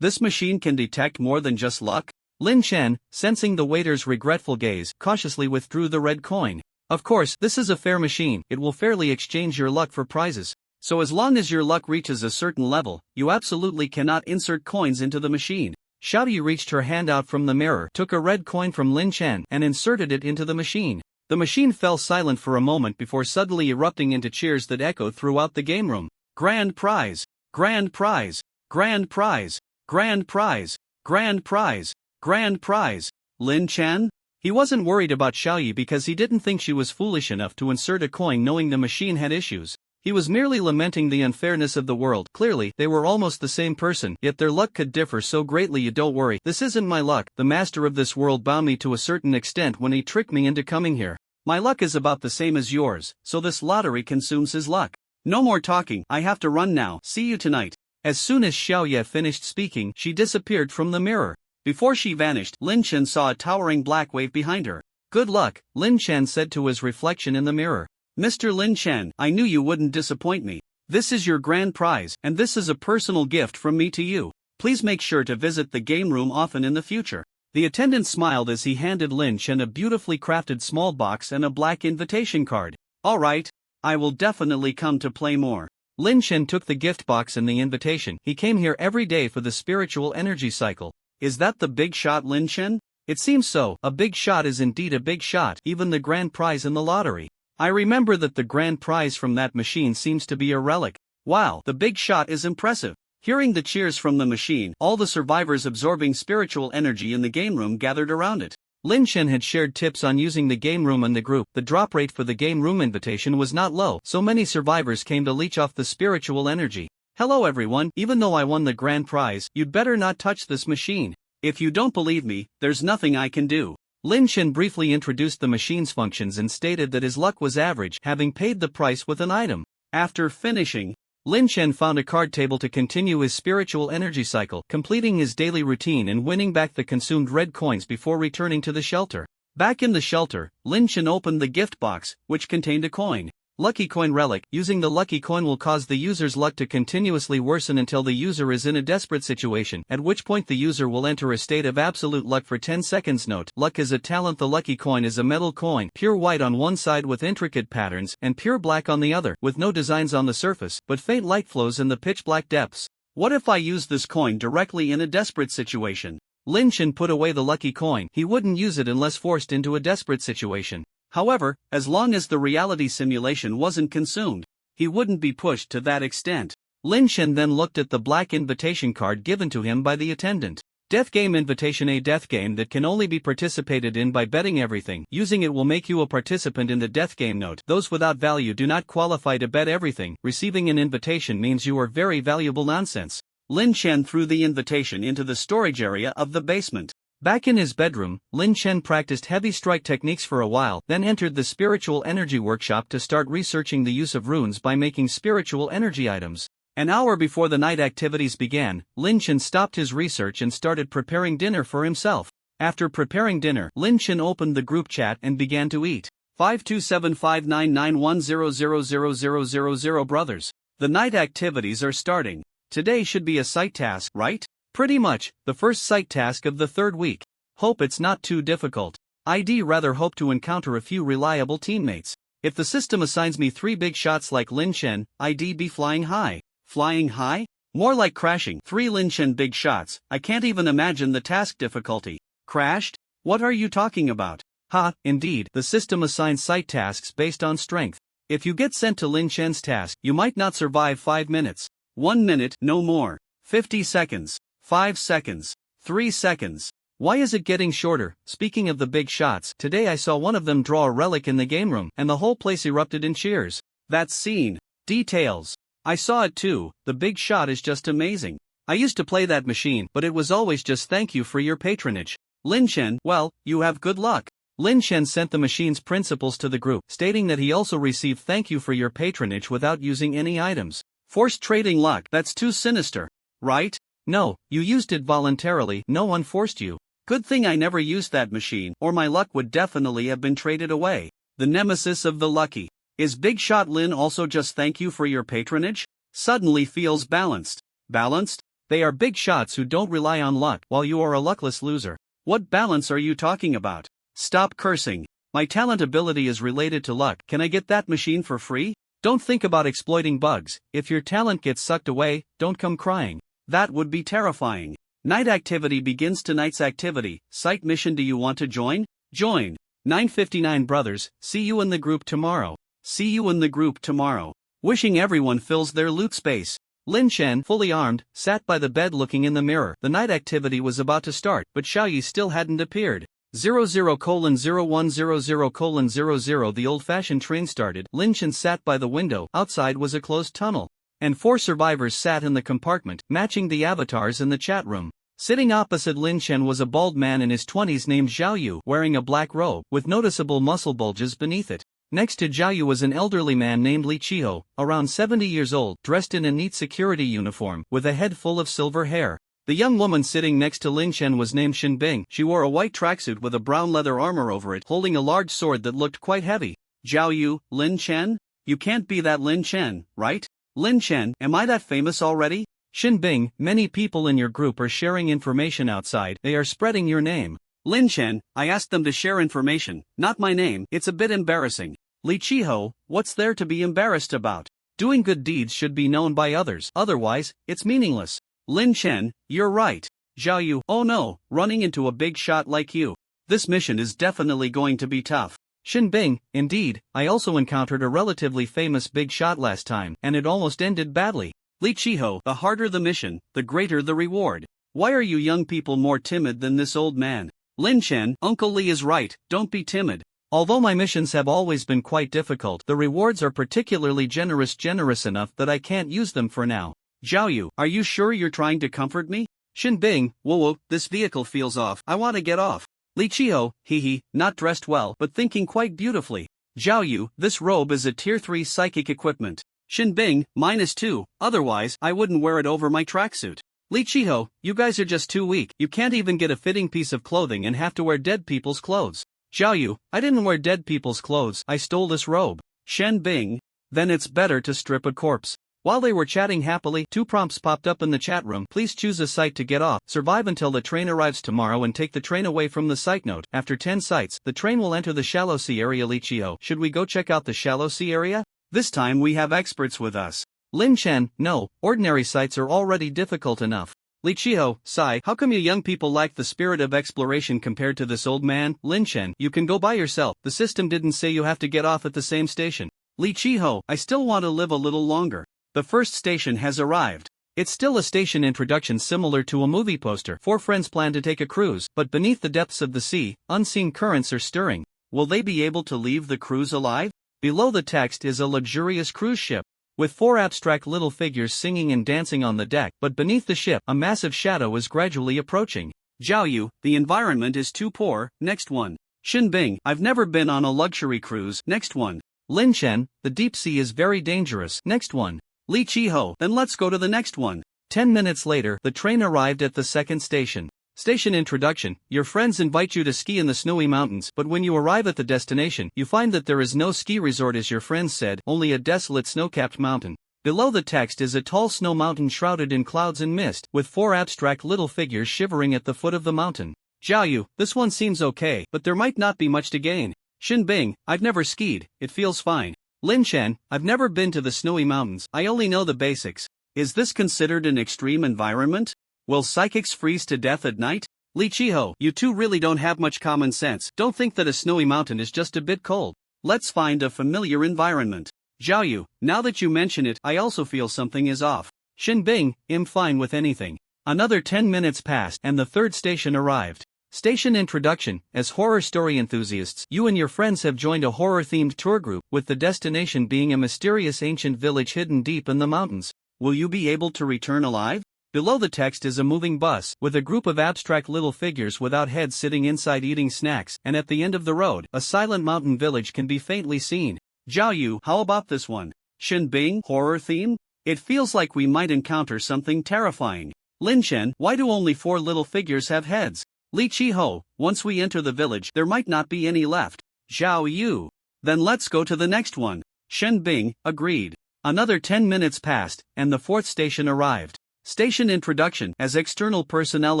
This machine can detect more than just luck? Lin Chen, sensing the waiter's regretful gaze, cautiously withdrew the red coin. Of course, this is a fair machine, it will fairly exchange your luck for prizes. So as long as your luck reaches a certain level, you absolutely cannot insert coins into the machine. Xiaoyi reached her hand out from the mirror, took a red coin from Lin Chen, and inserted it into the machine. The machine fell silent for a moment before suddenly erupting into cheers that echoed throughout the game room. Grand prize! Grand prize! Grand prize! Grand prize! Grand prize! Grand prize! Lin Chen? He wasn't worried about Xiaoyi because he didn't think she was foolish enough to insert a coin knowing the machine had issues. He was merely lamenting the unfairness of the world. Clearly, they were almost the same person, yet their luck could differ so greatly. You don't worry, this isn't my luck. The master of this world bound me to a certain extent when he tricked me into coming here. My luck is about the same as yours, so this lottery consumes his luck. No more talking, I have to run now. See you tonight. As soon as Xiaoye finished speaking, she disappeared from the mirror. Before she vanished, Lin Chen saw a towering black wave behind her. Good luck, Lin Chen said to his reflection in the mirror. Mr. Lin Chen, I knew you wouldn't disappoint me. This is your grand prize, and this is a personal gift from me to you. Please make sure to visit the game room often in the future. The attendant smiled as he handed Lin Chen a beautifully crafted small box and a black invitation card. All right, I will definitely come to play more. Lin Chen took the gift box and the invitation. He came here every day for the spiritual energy cycle. Is that the big shot, Lin Chen? It seems so. A big shot is indeed a big shot, even the grand prize in the lottery. I remember that the grand prize from that machine seems to be a relic. Wow, the big shot is impressive. Hearing the cheers from the machine, all the survivors absorbing spiritual energy in the game room gathered around it. Lin Chen had shared tips on using the game room in the group. The drop rate for the game room invitation was not low, so many survivors came to leech off the spiritual energy. Hello everyone, even though I won the grand prize, you'd better not touch this machine. If you don't believe me, there's nothing I can do. Lin Chen briefly introduced the machine's functions and stated that his luck was average, having paid the price with an item. After finishing, Lin Chen found a card table to continue his spiritual energy cycle, completing his daily routine and winning back the consumed red coins before returning to the shelter. Back in the shelter, Lin Chen opened the gift box, which contained a coin. Lucky coin relic. Using the lucky coin will cause the user's luck to continuously worsen until the user is in a desperate situation, at which point the user will enter a state of absolute luck for 10 seconds. Note, luck is a talent. The lucky coin is a metal coin, pure white on one side with intricate patterns, and pure black on the other, with no designs on the surface, but faint light flows in the pitch black depths. What if I use this coin directly in a desperate situation? Lin Chen put away the lucky coin. He wouldn't use it unless forced into a desperate situation. However, as long as the reality simulation wasn't consumed, he wouldn't be pushed to that extent. Lin Chen then looked at the black invitation card given to him by the attendant. Death game invitation. A death game that can only be participated in by betting everything. Using it will make you a participant in the death game. Note, those without value do not qualify to bet everything. Receiving an invitation means you are very valuable nonsense. Lin Chen threw the invitation into the storage area of the basement. Back in his bedroom, Lin Chen practiced heavy strike techniques for a while, then entered the spiritual energy workshop to start researching the use of runes by making spiritual energy items. An hour before the night activities began, Lin Chen stopped his research and started preparing dinner for himself. After preparing dinner, Lin Chen opened the group chat and began to eat. 5275991000000 brothers. The night activities are starting. Today should be a sight task, right? Pretty much, the first sight task of the third week. Hope it's not too difficult. I'd rather hope to encounter a few reliable teammates. If the system assigns me 3 big shots like Lin Chen, I'd be flying high. Flying high? More like crashing. 3 Lin Chen big shots. I can't even imagine the task difficulty. Crashed? What are you talking about? Ha, indeed, the system assigns sight tasks based on strength. If you get sent to Lin Chen's task, you might not survive 5 minutes. 1 minute, no more. 50 seconds. 5 seconds. 3 seconds. Why is it getting shorter? Speaking of the big shots, today I saw one of them draw a relic in the game room, and the whole place erupted in cheers. That scene. Details. I saw it too. The big shot is just amazing. I used to play that machine, but it was always just thank you for your patronage. Lin Chen, well, you have good luck. Lin Chen sent the machine's principals to the group, stating that he also received thank you for your patronage without using any items. Forced trading luck, that's too sinister. Right? No, you used it voluntarily, no one forced you. Good thing I never used that machine, or my luck would definitely have been traded away. The nemesis of the lucky. Is Big Shot Lin also just thank you for your patronage? Suddenly feels balanced. Balanced? They are big shots who don't rely on luck, while you are a luckless loser. What balance are you talking about? Stop cursing. My talent ability is related to luck. Can I get that machine for free? Don't think about exploiting bugs. If your talent gets sucked away, don't come crying. That would be terrifying. Night activity begins. Tonight's activity. Site mission. Do you want to join? Join. 959 brothers, see you in the group tomorrow. See you in the group tomorrow. Wishing everyone fills their loot space. Lin Chen, fully armed, sat by the bed looking in the mirror. The night activity was about to start, but Xiaoyi still hadn't appeared. 00:0100:00. The old-fashioned train started. Lin Chen sat by the window. Outside was a closed tunnel, and 4 survivors sat in the compartment, matching the avatars in the chat room. Sitting opposite Lin Chen was a bald man in his 20s named Zhao Yu, wearing a black robe, with noticeable muscle bulges beneath it. Next to Zhao Yu was an elderly man named Li Chiho, around 70 years old, dressed in a neat security uniform, with a head full of silver hair. The young woman sitting next to Lin Chen was named Xin Bing. She wore a white tracksuit with a brown leather armor over it, holding a large sword that looked quite heavy. Zhao Yu, Lin Chen? You can't be that Lin Chen, right? Lin Chen, am I that famous already? Xin Bing, many people in your group are sharing information outside. They are spreading your name. Lin Chen, I asked them to share information, not my name. It's a bit embarrassing. Li Chiho, what's there to be embarrassed about? Doing good deeds should be known by others, otherwise, it's meaningless. Lin Chen, you're right. Zhao Yu, oh no, running into a big shot like you. This mission is definitely going to be tough. Xin Bing, indeed, I also encountered a relatively famous big shot last time, and it almost ended badly. Li Chiho, the harder the mission, the greater the reward. Why are you young people more timid than this old man? Lin Chen, Uncle Li is right, don't be timid. Although my missions have always been quite difficult, the rewards are particularly generous enough that I can't use them for now. Zhao Yu, are you sure you're trying to comfort me? Xin Bing, whoa, this vehicle feels off, I want to get off. Li Chiho, hee, not dressed well, but thinking quite beautifully. Zhao Yu, this robe is a tier 3 psychic equipment. Xin Bing, -2, otherwise, I wouldn't wear it over my tracksuit. Li Chiho, you guys are just too weak, you can't even get a fitting piece of clothing and have to wear dead people's clothes. Zhao Yu, I didn't wear dead people's clothes, I stole this robe. Xin Bing, then it's better to strip a corpse. While they were chatting happily, 2 prompts popped up in the chat room. Please choose a site to get off, survive until the train arrives tomorrow and take the train away from the site note. After 10 sites, the train will enter the shallow sea area. Li Chiho, should we go check out the shallow sea area? This time we have experts with us. Lin Chen, no, ordinary sites are already difficult enough. Li Chiho, sigh, how come you young people lack the spirit of exploration compared to this old man? Lin Chen, you can go by yourself, the system didn't say you have to get off at the same station. Li Chiho, I still want to live a little longer. The first station has arrived. It's still a station introduction similar to a movie poster. 4 friends plan to take a cruise, but beneath the depths of the sea, unseen currents are stirring. Will they be able to leave the cruise alive? Below the text is a luxurious cruise ship, with 4 abstract little figures singing and dancing on the deck, but beneath the ship, a massive shadow is gradually approaching. Zhao Yu, the environment is too poor. Next one. Xin Bing, I've never been on a luxury cruise. Next one. Lin Chen, the deep sea is very dangerous. Next one. Li Chiho, then let's go to the next one. 10 minutes later, the train arrived at the second station. Station introduction, your friends invite you to ski in the snowy mountains, but when you arrive at the destination, you find that there is no ski resort as your friends said, only a desolate snow-capped mountain. Below the text is a tall snow mountain shrouded in clouds and mist, with 4 abstract little figures shivering at the foot of the mountain. Zhao Yu, this one seems okay, but there might not be much to gain. Xin Bing, I've never skied, it feels fine. Lin Chen, I've never been to the snowy mountains, I only know the basics. Is this considered an extreme environment? Will psychics freeze to death at night? Li Chiho, you two really don't have much common sense. Don't think that a snowy mountain is just a bit cold. Let's find a familiar environment. Zhao Yu, now that you mention it, I also feel something is off. Xin Bing, I'm fine with anything. Another 10 minutes passed and the third station arrived. Station introduction, as horror story enthusiasts, you and your friends have joined a horror-themed tour group, with the destination being a mysterious ancient village hidden deep in the mountains. Will you be able to return alive? Below the text is a moving bus, with a group of abstract little figures without heads sitting inside eating snacks, and at the end of the road, a silent mountain village can be faintly seen. Zhao Yu, how about this one? Xin Bing, horror theme? It feels like we might encounter something terrifying. Lin Chen, why do only 4 little figures have heads? Li Chiho, once we enter the village, there might not be any left. Zhao Yu. Then let's go to the next one. Xin Bing, agreed. Another 10 minutes passed, and the 4th station arrived. Station introduction. As external personnel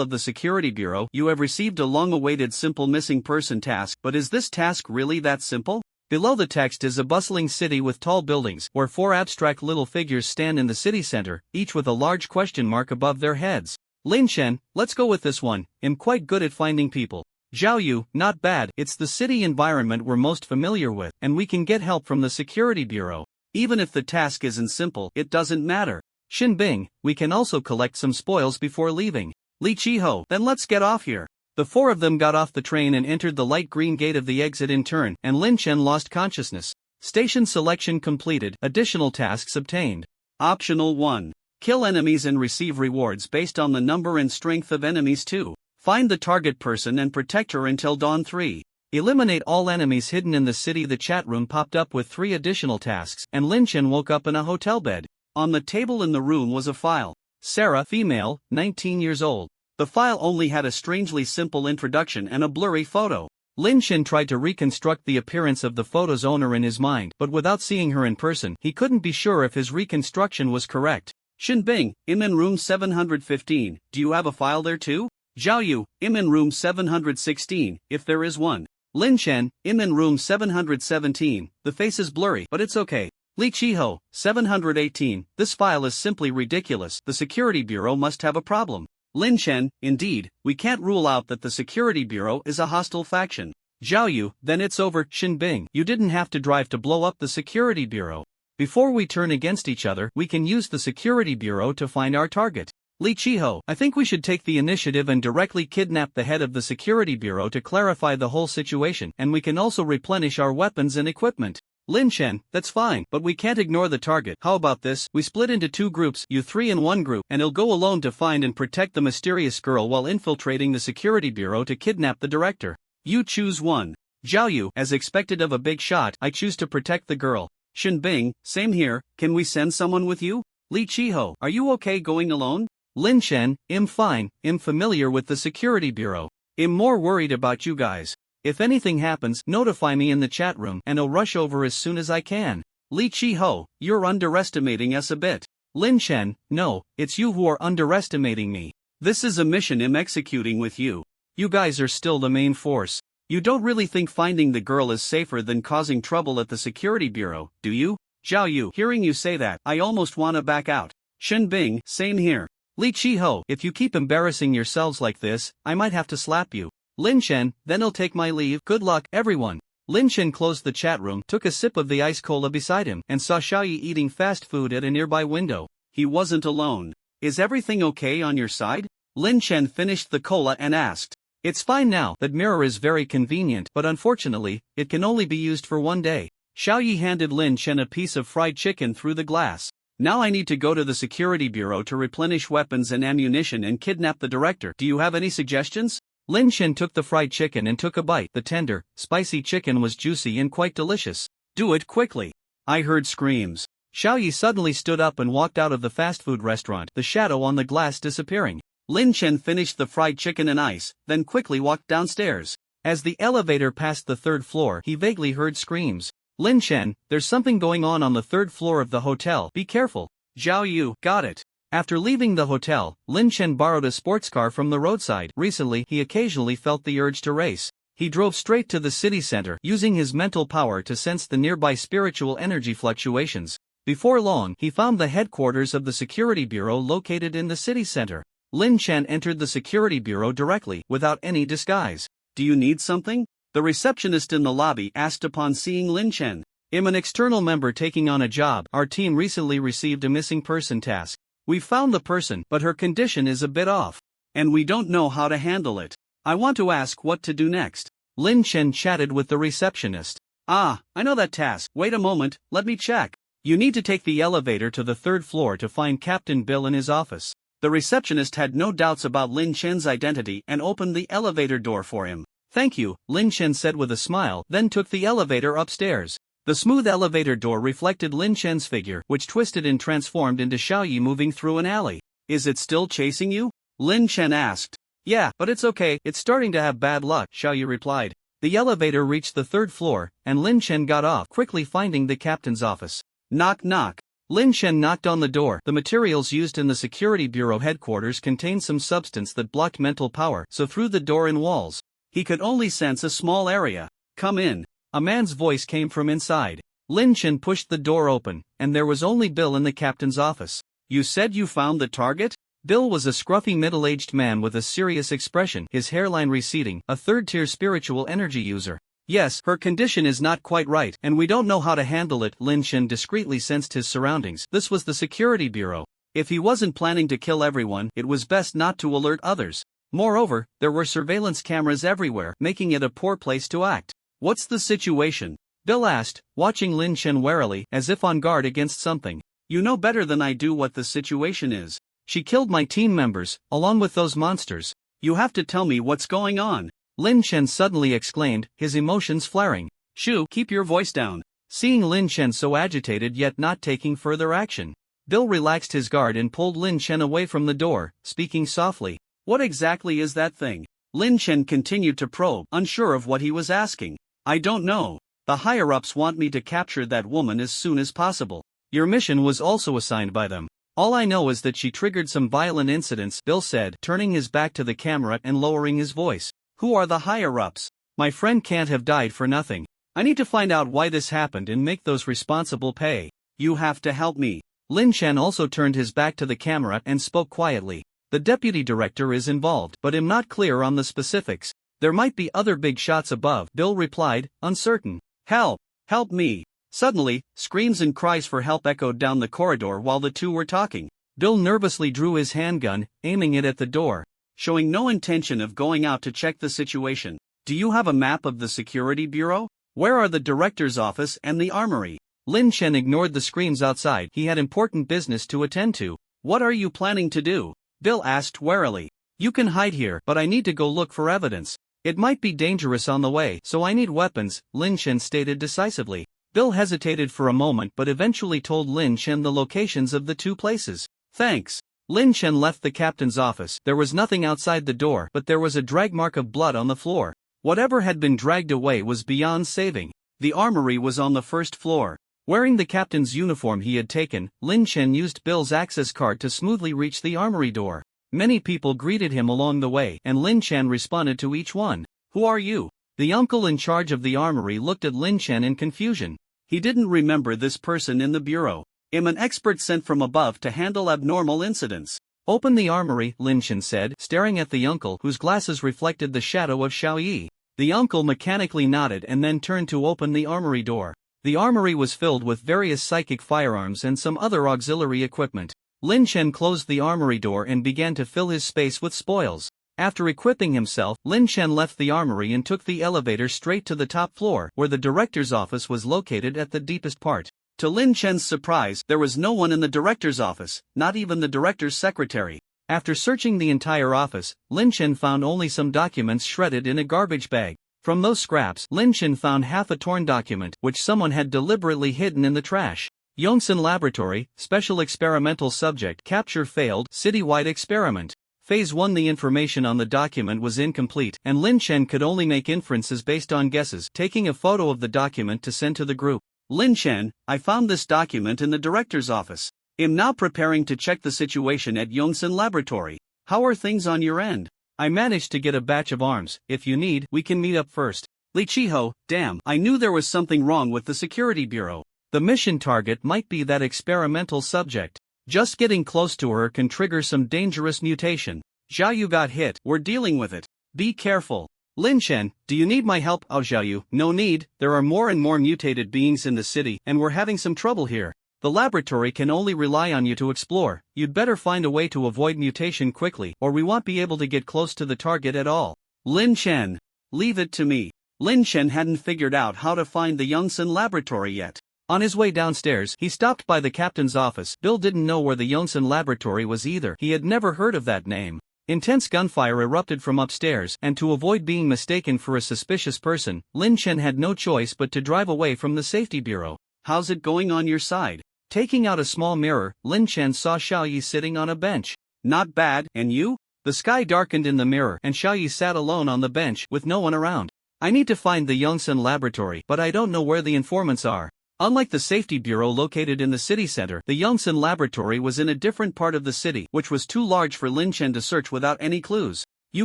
of the Security Bureau, you have received a long-awaited simple missing person task, but is this task really that simple? Below the text is a bustling city with tall buildings, where 4 abstract little figures stand in the city center, each with a large question mark above their heads. Lin Chen, let's go with this one, I'm quite good at finding people. Zhao Yu, not bad, it's the city environment we're most familiar with, and we can get help from the Security Bureau. Even if the task isn't simple, it doesn't matter. Xin Bing, we can also collect some spoils before leaving. Li Chiho, then let's get off here. The four of them got off the train and entered the light green gate of the exit in turn, and Lin Chen lost consciousness. Station selection completed. Additional tasks obtained. Optional 1. Kill enemies and receive rewards based on the number and strength of enemies. 2. Find the target person and protect her until dawn. 3. Eliminate all enemies hidden in the city. The chat room popped up with 3 additional tasks, and Lin Chen woke up in a hotel bed. On the table in the room was a file. Sarah, female, 19 years old. The file only had a strangely simple introduction and a blurry photo. Lin Chen tried to reconstruct the appearance of the photo's owner in his mind, but without seeing her in person, he couldn't be sure if his reconstruction was correct. Shinbing, I'm in room 715, do you have a file there too? Zhao Yu, I'm in room 716, if there is one. Lin Chen, I'm in room 717, the face is blurry, but it's okay. Li Chiho, 718, this file is simply ridiculous, the security bureau must have a problem. Lin Chen, indeed, we can't rule out that the security bureau is a hostile faction. Zhao Yu, then it's over. Shinbing, you didn't have to drive to blow up the security bureau. Before we turn against each other, we can use the security bureau to find our target. Li Chiho, I think we should take the initiative and directly kidnap the head of the security bureau to clarify the whole situation, and we can also replenish our weapons and equipment. Lin Chen, that's fine, but we can't ignore the target. How about this? We split into 2 groups, you 3 in one group, and he'll go alone to find and protect the mysterious girl while infiltrating the security bureau to kidnap the director. You choose one. Zhao Yu, as expected of a big shot, I choose to protect the girl. Shinbing, same here, can we send someone with you? Li Chiho, are you okay going alone? Lin Chen, I'm fine, I'm familiar with the security bureau. I'm more worried about you guys. If anything happens, notify me in the chat room and I'll rush over as soon as I can. Li Chiho, you're underestimating us a bit. Lin Chen, no, it's you who are underestimating me. This is a mission I'm executing with you. You guys are still the main force. You don't really think finding the girl is safer than causing trouble at the security bureau, do you? Zhao Yu, hearing you say that, I almost wanna back out. Shinbing, same here. Li Chiho, if you keep embarrassing yourselves like this, I might have to slap you. Lin Chen, then I'll take my leave. Good luck, everyone. Lin Chen closed the chat room, took a sip of the ice cola beside him, and saw Xiaoyi eating fast food at a nearby window. He wasn't alone. Is everything okay on your side? Lin Chen finished the cola and asked. It's fine now. That mirror is very convenient, but unfortunately, it can only be used for 1 day. Xiaoyi handed Lin Chen a piece of fried chicken through the glass. Now I need to go to the security bureau to replenish weapons and ammunition and kidnap the director. Do you have any suggestions? Lin Chen took the fried chicken and took a bite. The tender, spicy chicken was juicy and quite delicious. Do it quickly. I heard screams. Xiaoyi suddenly stood up and walked out of the fast food restaurant, the shadow on the glass disappearing. Lin Chen finished the fried chicken and ice, then quickly walked downstairs. As the elevator passed the 3rd floor, he vaguely heard screams. Lin Chen, there's something going on the 3rd floor of the hotel, be careful. Zhao Yu, got it. After leaving the hotel, Lin Chen borrowed a sports car from the roadside. Recently, he occasionally felt the urge to race. He drove straight to the city center, using his mental power to sense the nearby spiritual energy fluctuations. Before long, he found the headquarters of the security bureau located in the city center. Lin Chen entered the security bureau directly, without any disguise. Do you need something? The receptionist in the lobby asked upon seeing Lin Chen. I'm an external member taking on a job. Our team recently received a missing person task. We've found the person, but her condition is a bit off. And we don't know how to handle it. I want to ask what to do next. Lin Chen chatted with the receptionist. Ah, I know that task. Wait a moment, let me check. You need to take the elevator to the 3rd floor to find Captain Bill in his office. The receptionist had no doubts about Lin Chen's identity and opened the elevator door for him. Thank you, Lin Chen said with a smile, then took the elevator upstairs. The smooth elevator door reflected Lin Chen's figure, which twisted and transformed into Xiaoyi moving through an alley. Is it still chasing you? Lin Chen asked. Yeah, but it's okay, it's starting to have bad luck, Xiaoyi replied. The elevator reached the 3rd floor, and Lin Chen got off, quickly finding the captain's office. Knock knock. Lin Chen knocked on the door. The materials used in the security bureau headquarters contained some substance that blocked mental power, so through the door and walls, he could only sense a small area. Come in. A man's voice came from inside. Lin Chen pushed the door open, and there was only Bill in the captain's office. You said you found the target? Bill was a scruffy middle-aged man with a serious expression, his hairline receding, a 3rd-tier spiritual energy user. Yes, her condition is not quite right, and we don't know how to handle it. Lin Chen discreetly sensed his surroundings. This was the security bureau. If he wasn't planning to kill everyone, it was best not to alert others. Moreover, there were surveillance cameras everywhere, making it a poor place to act. What's the situation? Bill asked, watching Lin Chen warily, as if on guard against something. You know better than I do what the situation is. She killed my team members, along with those monsters. You have to tell me what's going on. Lin Chen suddenly exclaimed, his emotions flaring. Shoo, keep your voice down. Seeing Lin Chen so agitated yet not taking further action, Bill relaxed his guard and pulled Lin Chen away from the door, speaking softly. What exactly is that thing? Lin Chen continued to probe, unsure of what he was asking. I don't know. The higher-ups want me to capture that woman as soon as possible. Your mission was also assigned by them. All I know is that she triggered some violent incidents, Bill said, turning his back to the camera and lowering his voice. Who are the higher-ups? My friend can't have died for nothing. I need to find out why this happened and make those responsible pay. You have to help me. Lin Chen also turned his back to the camera and spoke quietly. The deputy director is involved, but I'm not clear on the specifics. There might be other big shots above, Bill replied, uncertain. Help! Help me! Suddenly, screams and cries for help echoed down the corridor while the two were talking. Bill nervously drew his handgun, aiming it at the door, showing no intention of going out to check the situation. Do you have a map of the security bureau? Where are the director's office and the armory? Lin Chen ignored the screams outside. He had important business to attend to. What are you planning to do? Bill asked warily. You can hide here, but I need to go look for evidence. It might be dangerous on the way, so I need weapons, Lin Chen stated decisively. Bill hesitated for a moment but eventually told Lin Chen the locations of the two places. Thanks. Lin Chen left the captain's office. There was nothing outside the door, but there was a drag mark of blood on the floor. Whatever had been dragged away was beyond saving. The armory was on the first floor. Wearing the captain's uniform he had taken, Lin Chen used Bill's access card to smoothly reach the armory door. Many people greeted him along the way, and Lin Chen responded to each one. Who are you? The uncle in charge of the armory looked at Lin Chen in confusion. He didn't remember this person in the bureau. I'm an expert sent from above to handle abnormal incidents. Open the armory, Lin Chen said, staring at the uncle whose glasses reflected the shadow of Xiao Yi. The uncle mechanically nodded and then turned to open the armory door. The armory was filled with various psychic firearms and some other auxiliary equipment. Lin Chen closed the armory door and began to fill his space with spoils. After equipping himself, Lin Chen left the armory and took the elevator straight to the top floor, where the director's office was located at the deepest part. To Lin Chen's surprise, there was no one in the director's office, not even the director's secretary. After searching the entire office, Lin Chen found only some documents shredded in a garbage bag. From those scraps, Lin Chen found half a torn document, which someone had deliberately hidden in the trash. Yongsan Laboratory, Special Experimental Subject Capture Failed, Citywide Experiment. Phase 1. The information on the document was incomplete, and Lin Chen could only make inferences based on guesses, taking a photo of the document to send to the group. Lin Chen, I found this document in the director's office. I'm now preparing to check the situation at Yongsan Laboratory. How are things on your end? I managed to get a batch of arms. If you need, we can meet up first. Li Chiho, damn, I knew there was something wrong with the security bureau. The mission target might be that experimental subject. Just getting close to her can trigger some dangerous mutation. Xiaoyu got hit, we're dealing with it. Be careful. Lin Chen, do you need my help? Oh Xiaoyu, no need, there are more and more mutated beings in the city and we're having some trouble here. The laboratory can only rely on you to explore. You'd better find a way to avoid mutation quickly, or we won't be able to get close to the target at all. Lin Chen. Leave it to me. Lin Chen hadn't figured out how to find the Yongsan Laboratory yet. On his way downstairs, he stopped by the captain's office. Bill didn't know where the Yongsan Laboratory was either. He had never heard of that name. Intense gunfire erupted from upstairs, and to avoid being mistaken for a suspicious person, Lin Chen had no choice but to drive away from the safety bureau. How's it going on your side? Taking out a small mirror, Lin Chen saw Xiaoyi sitting on a bench. Not bad, and you? The sky darkened in the mirror and Xiaoyi sat alone on the bench with no one around. I need to find the Yongsan Laboratory, but I don't know where the informants are. Unlike the safety bureau located in the city center, the Yongsan Laboratory was in a different part of the city, which was too large for Lin Chen to search without any clues. You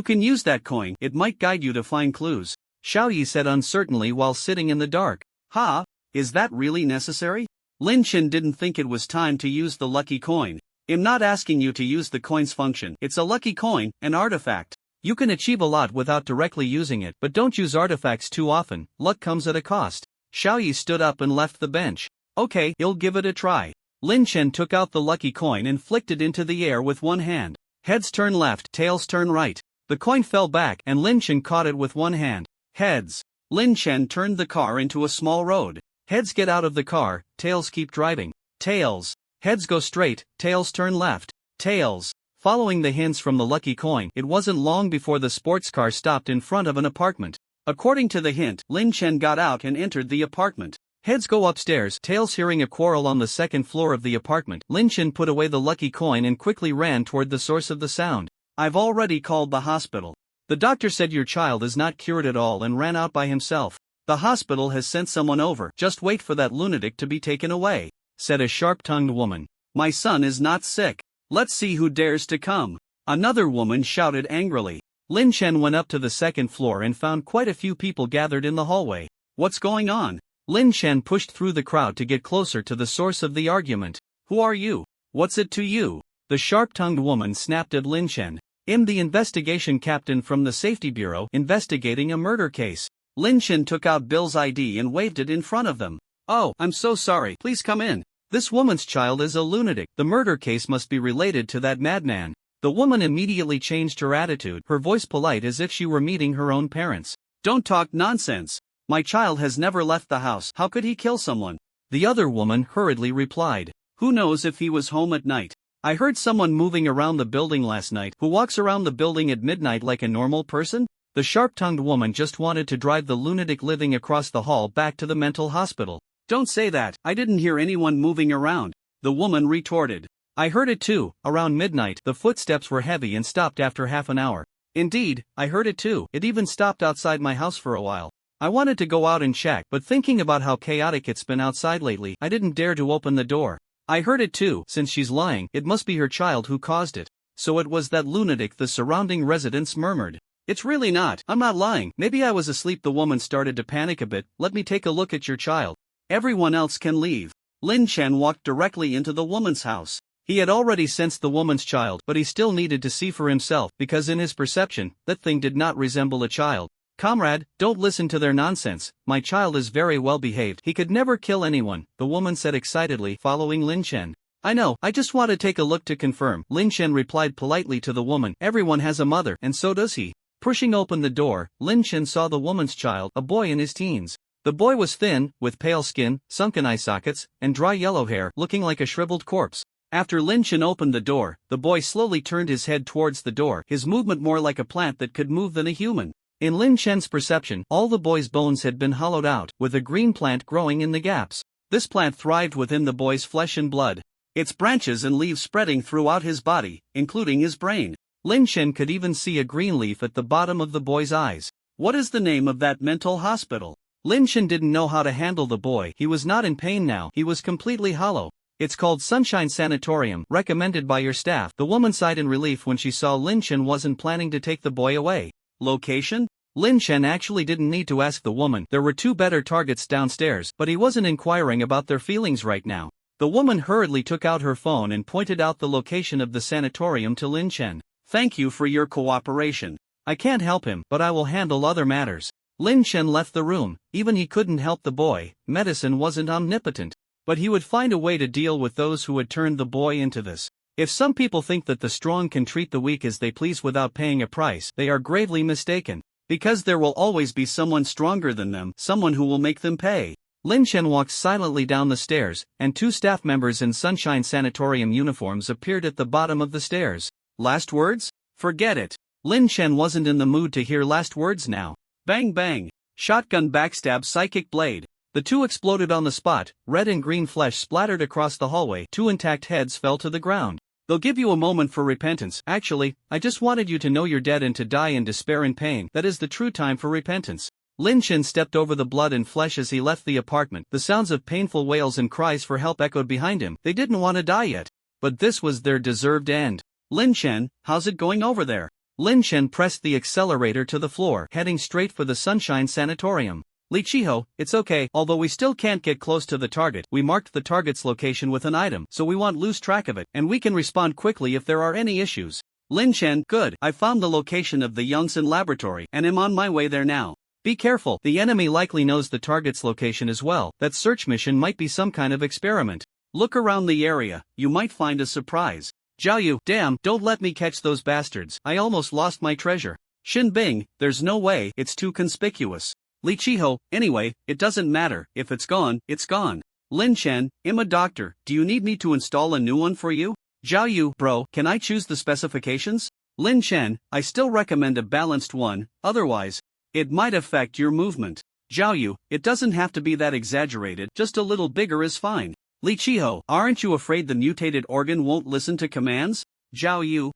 can use that coin, it might guide you to find clues. Xiaoyi said uncertainly while sitting in the dark. Ha? Is that really necessary? Lin Chen didn't think it was time to use the lucky coin. I'm not asking you to use the coin's function. It's a lucky coin, an artifact. You can achieve a lot without directly using it, but don't use artifacts too often. Luck comes at a cost. Xiaoyi stood up and left the bench. Okay, I'll give it a try. Lin Chen took out the lucky coin and flicked it into the air with one hand. Heads turn left, tails turn right. The coin fell back and Lin Chen caught it with one hand. Heads. Lin Chen turned the car into a small road. Heads get out of the car, tails keep driving. Tails. Heads go straight, tails turn left. Tails. Following the hints from the lucky coin, it wasn't long before the sports car stopped in front of an apartment. According to the hint, Lin Chen got out and entered the apartment. Heads go upstairs, tails hearing a quarrel on the second floor of the apartment. Lin Chen put away the lucky coin and quickly ran toward the source of the sound. I've already called the hospital. The doctor said your child is not cured at all and ran out by himself. The hospital has sent someone over. Just wait for that lunatic to be taken away, said a sharp-tongued woman. My son is not sick. Let's see who dares to come. Another woman shouted angrily. Lin Chen went up to the second floor and found quite a few people gathered in the hallway. What's going on? Lin Chen pushed through the crowd to get closer to the source of the argument. Who are you? What's it to you? The sharp-tongued woman snapped at Lin Chen. I'm the investigation captain from the safety bureau investigating a murder case. Lin Chen took out Bill's ID and waved it in front of them. Oh, I'm so sorry. Please come in. This woman's child is a lunatic. The murder case must be related to that madman. The woman immediately changed her attitude, her voice polite as if she were meeting her own parents. Don't talk nonsense. My child has never left the house. How could he kill someone? The other woman hurriedly replied. Who knows if he was home at night? I heard someone moving around the building last night. Who walks around the building at midnight like a normal person? The sharp-tongued woman just wanted to drive the lunatic living across the hall back to the mental hospital. Don't say that. I didn't hear anyone moving around. The woman retorted. I heard it too. Around midnight, the footsteps were heavy and stopped after half an hour. Indeed, I heard it too. It even stopped outside my house for a while. I wanted to go out and check, but thinking about how chaotic it's been outside lately, I didn't dare to open the door. I heard it too. Since she's lying, it must be her child who caused it. So it was that lunatic, the surrounding residents murmured. It's really not. I'm not lying. Maybe I was asleep. The woman started to panic a bit. Let me take a look at your child. Everyone else can leave. Lin Chen walked directly into the woman's house. He had already sensed the woman's child, but he still needed to see for himself because in his perception, that thing did not resemble a child. Comrade, don't listen to their nonsense. My child is very well behaved. He could never kill anyone, the woman said excitedly, following Lin Chen. I know, I just want to take a look to confirm. Lin Chen replied politely to the woman. Everyone has a mother, and so does he. Pushing open the door, Lin Chen saw the woman's child, a boy in his teens. The boy was thin, with pale skin, sunken eye sockets, and dry yellow hair, looking like a shriveled corpse. After Lin Chen opened the door, the boy slowly turned his head towards the door, his movement more like a plant that could move than a human. In Lin Chen's perception, all the boy's bones had been hollowed out, with a green plant growing in the gaps. This plant thrived within the boy's flesh and blood. Its branches and leaves spreading throughout his body, including his brain. Lin Chen could even see a green leaf at the bottom of the boy's eyes. What is the name of that mental hospital? Lin Chen didn't know how to handle the boy. He was not in pain now. He was completely hollow. It's called Sunshine Sanatorium, recommended by your staff. The woman sighed in relief when she saw Lin Chen wasn't planning to take the boy away. Location? Lin Chen actually didn't need to ask the woman. There were two better targets downstairs, but he wasn't inquiring about their feelings right now. The woman hurriedly took out her phone and pointed out the location of the sanatorium to Lin Chen. Thank you for your cooperation. I can't help him, but I will handle other matters. Lin Chen left the room. Even he couldn't help the boy. Medicine wasn't omnipotent. But he would find a way to deal with those who had turned the boy into this. If some people think that the strong can treat the weak as they please without paying a price, they are gravely mistaken. Because there will always be someone stronger than them, someone who will make them pay. Lin Chen walked silently down the stairs, and two staff members in Sunshine Sanatorium uniforms appeared at the bottom of the stairs. Last words? Forget it. Lin Chen wasn't in the mood to hear last words now. Bang bang. Shotgun backstab psychic blade. The two exploded on the spot. Red and green flesh splattered across the hallway. Two intact heads fell to the ground. They'll give you a moment for repentance. Actually, I just wanted you to know you're dead and to die in despair and pain. That is the true time for repentance. Lin Chen stepped over the blood and flesh as he left the apartment. The sounds of painful wails and cries for help echoed behind him. They didn't want to die yet. But this was their deserved end. Lin Chen, how's it going over there? Lin Chen pressed the accelerator to the floor, heading straight for the Sunshine Sanatorium. Li Chiho, it's okay. Although we still can't get close to the target, we marked the target's location with an item, so we won't lose track of it, and we can respond quickly if there are any issues. Lin Chen, good. I found the location of the Yongsan laboratory, and am on my way there now. Be careful. The enemy likely knows the target's location as well. That search mission might be some kind of experiment. Look around the area. You might find a surprise. Zhao Yu, damn, don't let me catch those bastards. I almost lost my treasure. Shin Bing, there's no way, it's too conspicuous. Li Chiho, anyway, it doesn't matter, if it's gone, it's gone. Lin Chen, I'm a doctor, do you need me to install a new one for you? Zhao Yu, bro, can I choose the specifications? Lin Chen, I still recommend a balanced one, otherwise, it might affect your movement. Zhao Yu, it doesn't have to be that exaggerated, just a little bigger is fine. Li Chiho, aren't you afraid the mutated organ won't listen to commands? Zhao Yu,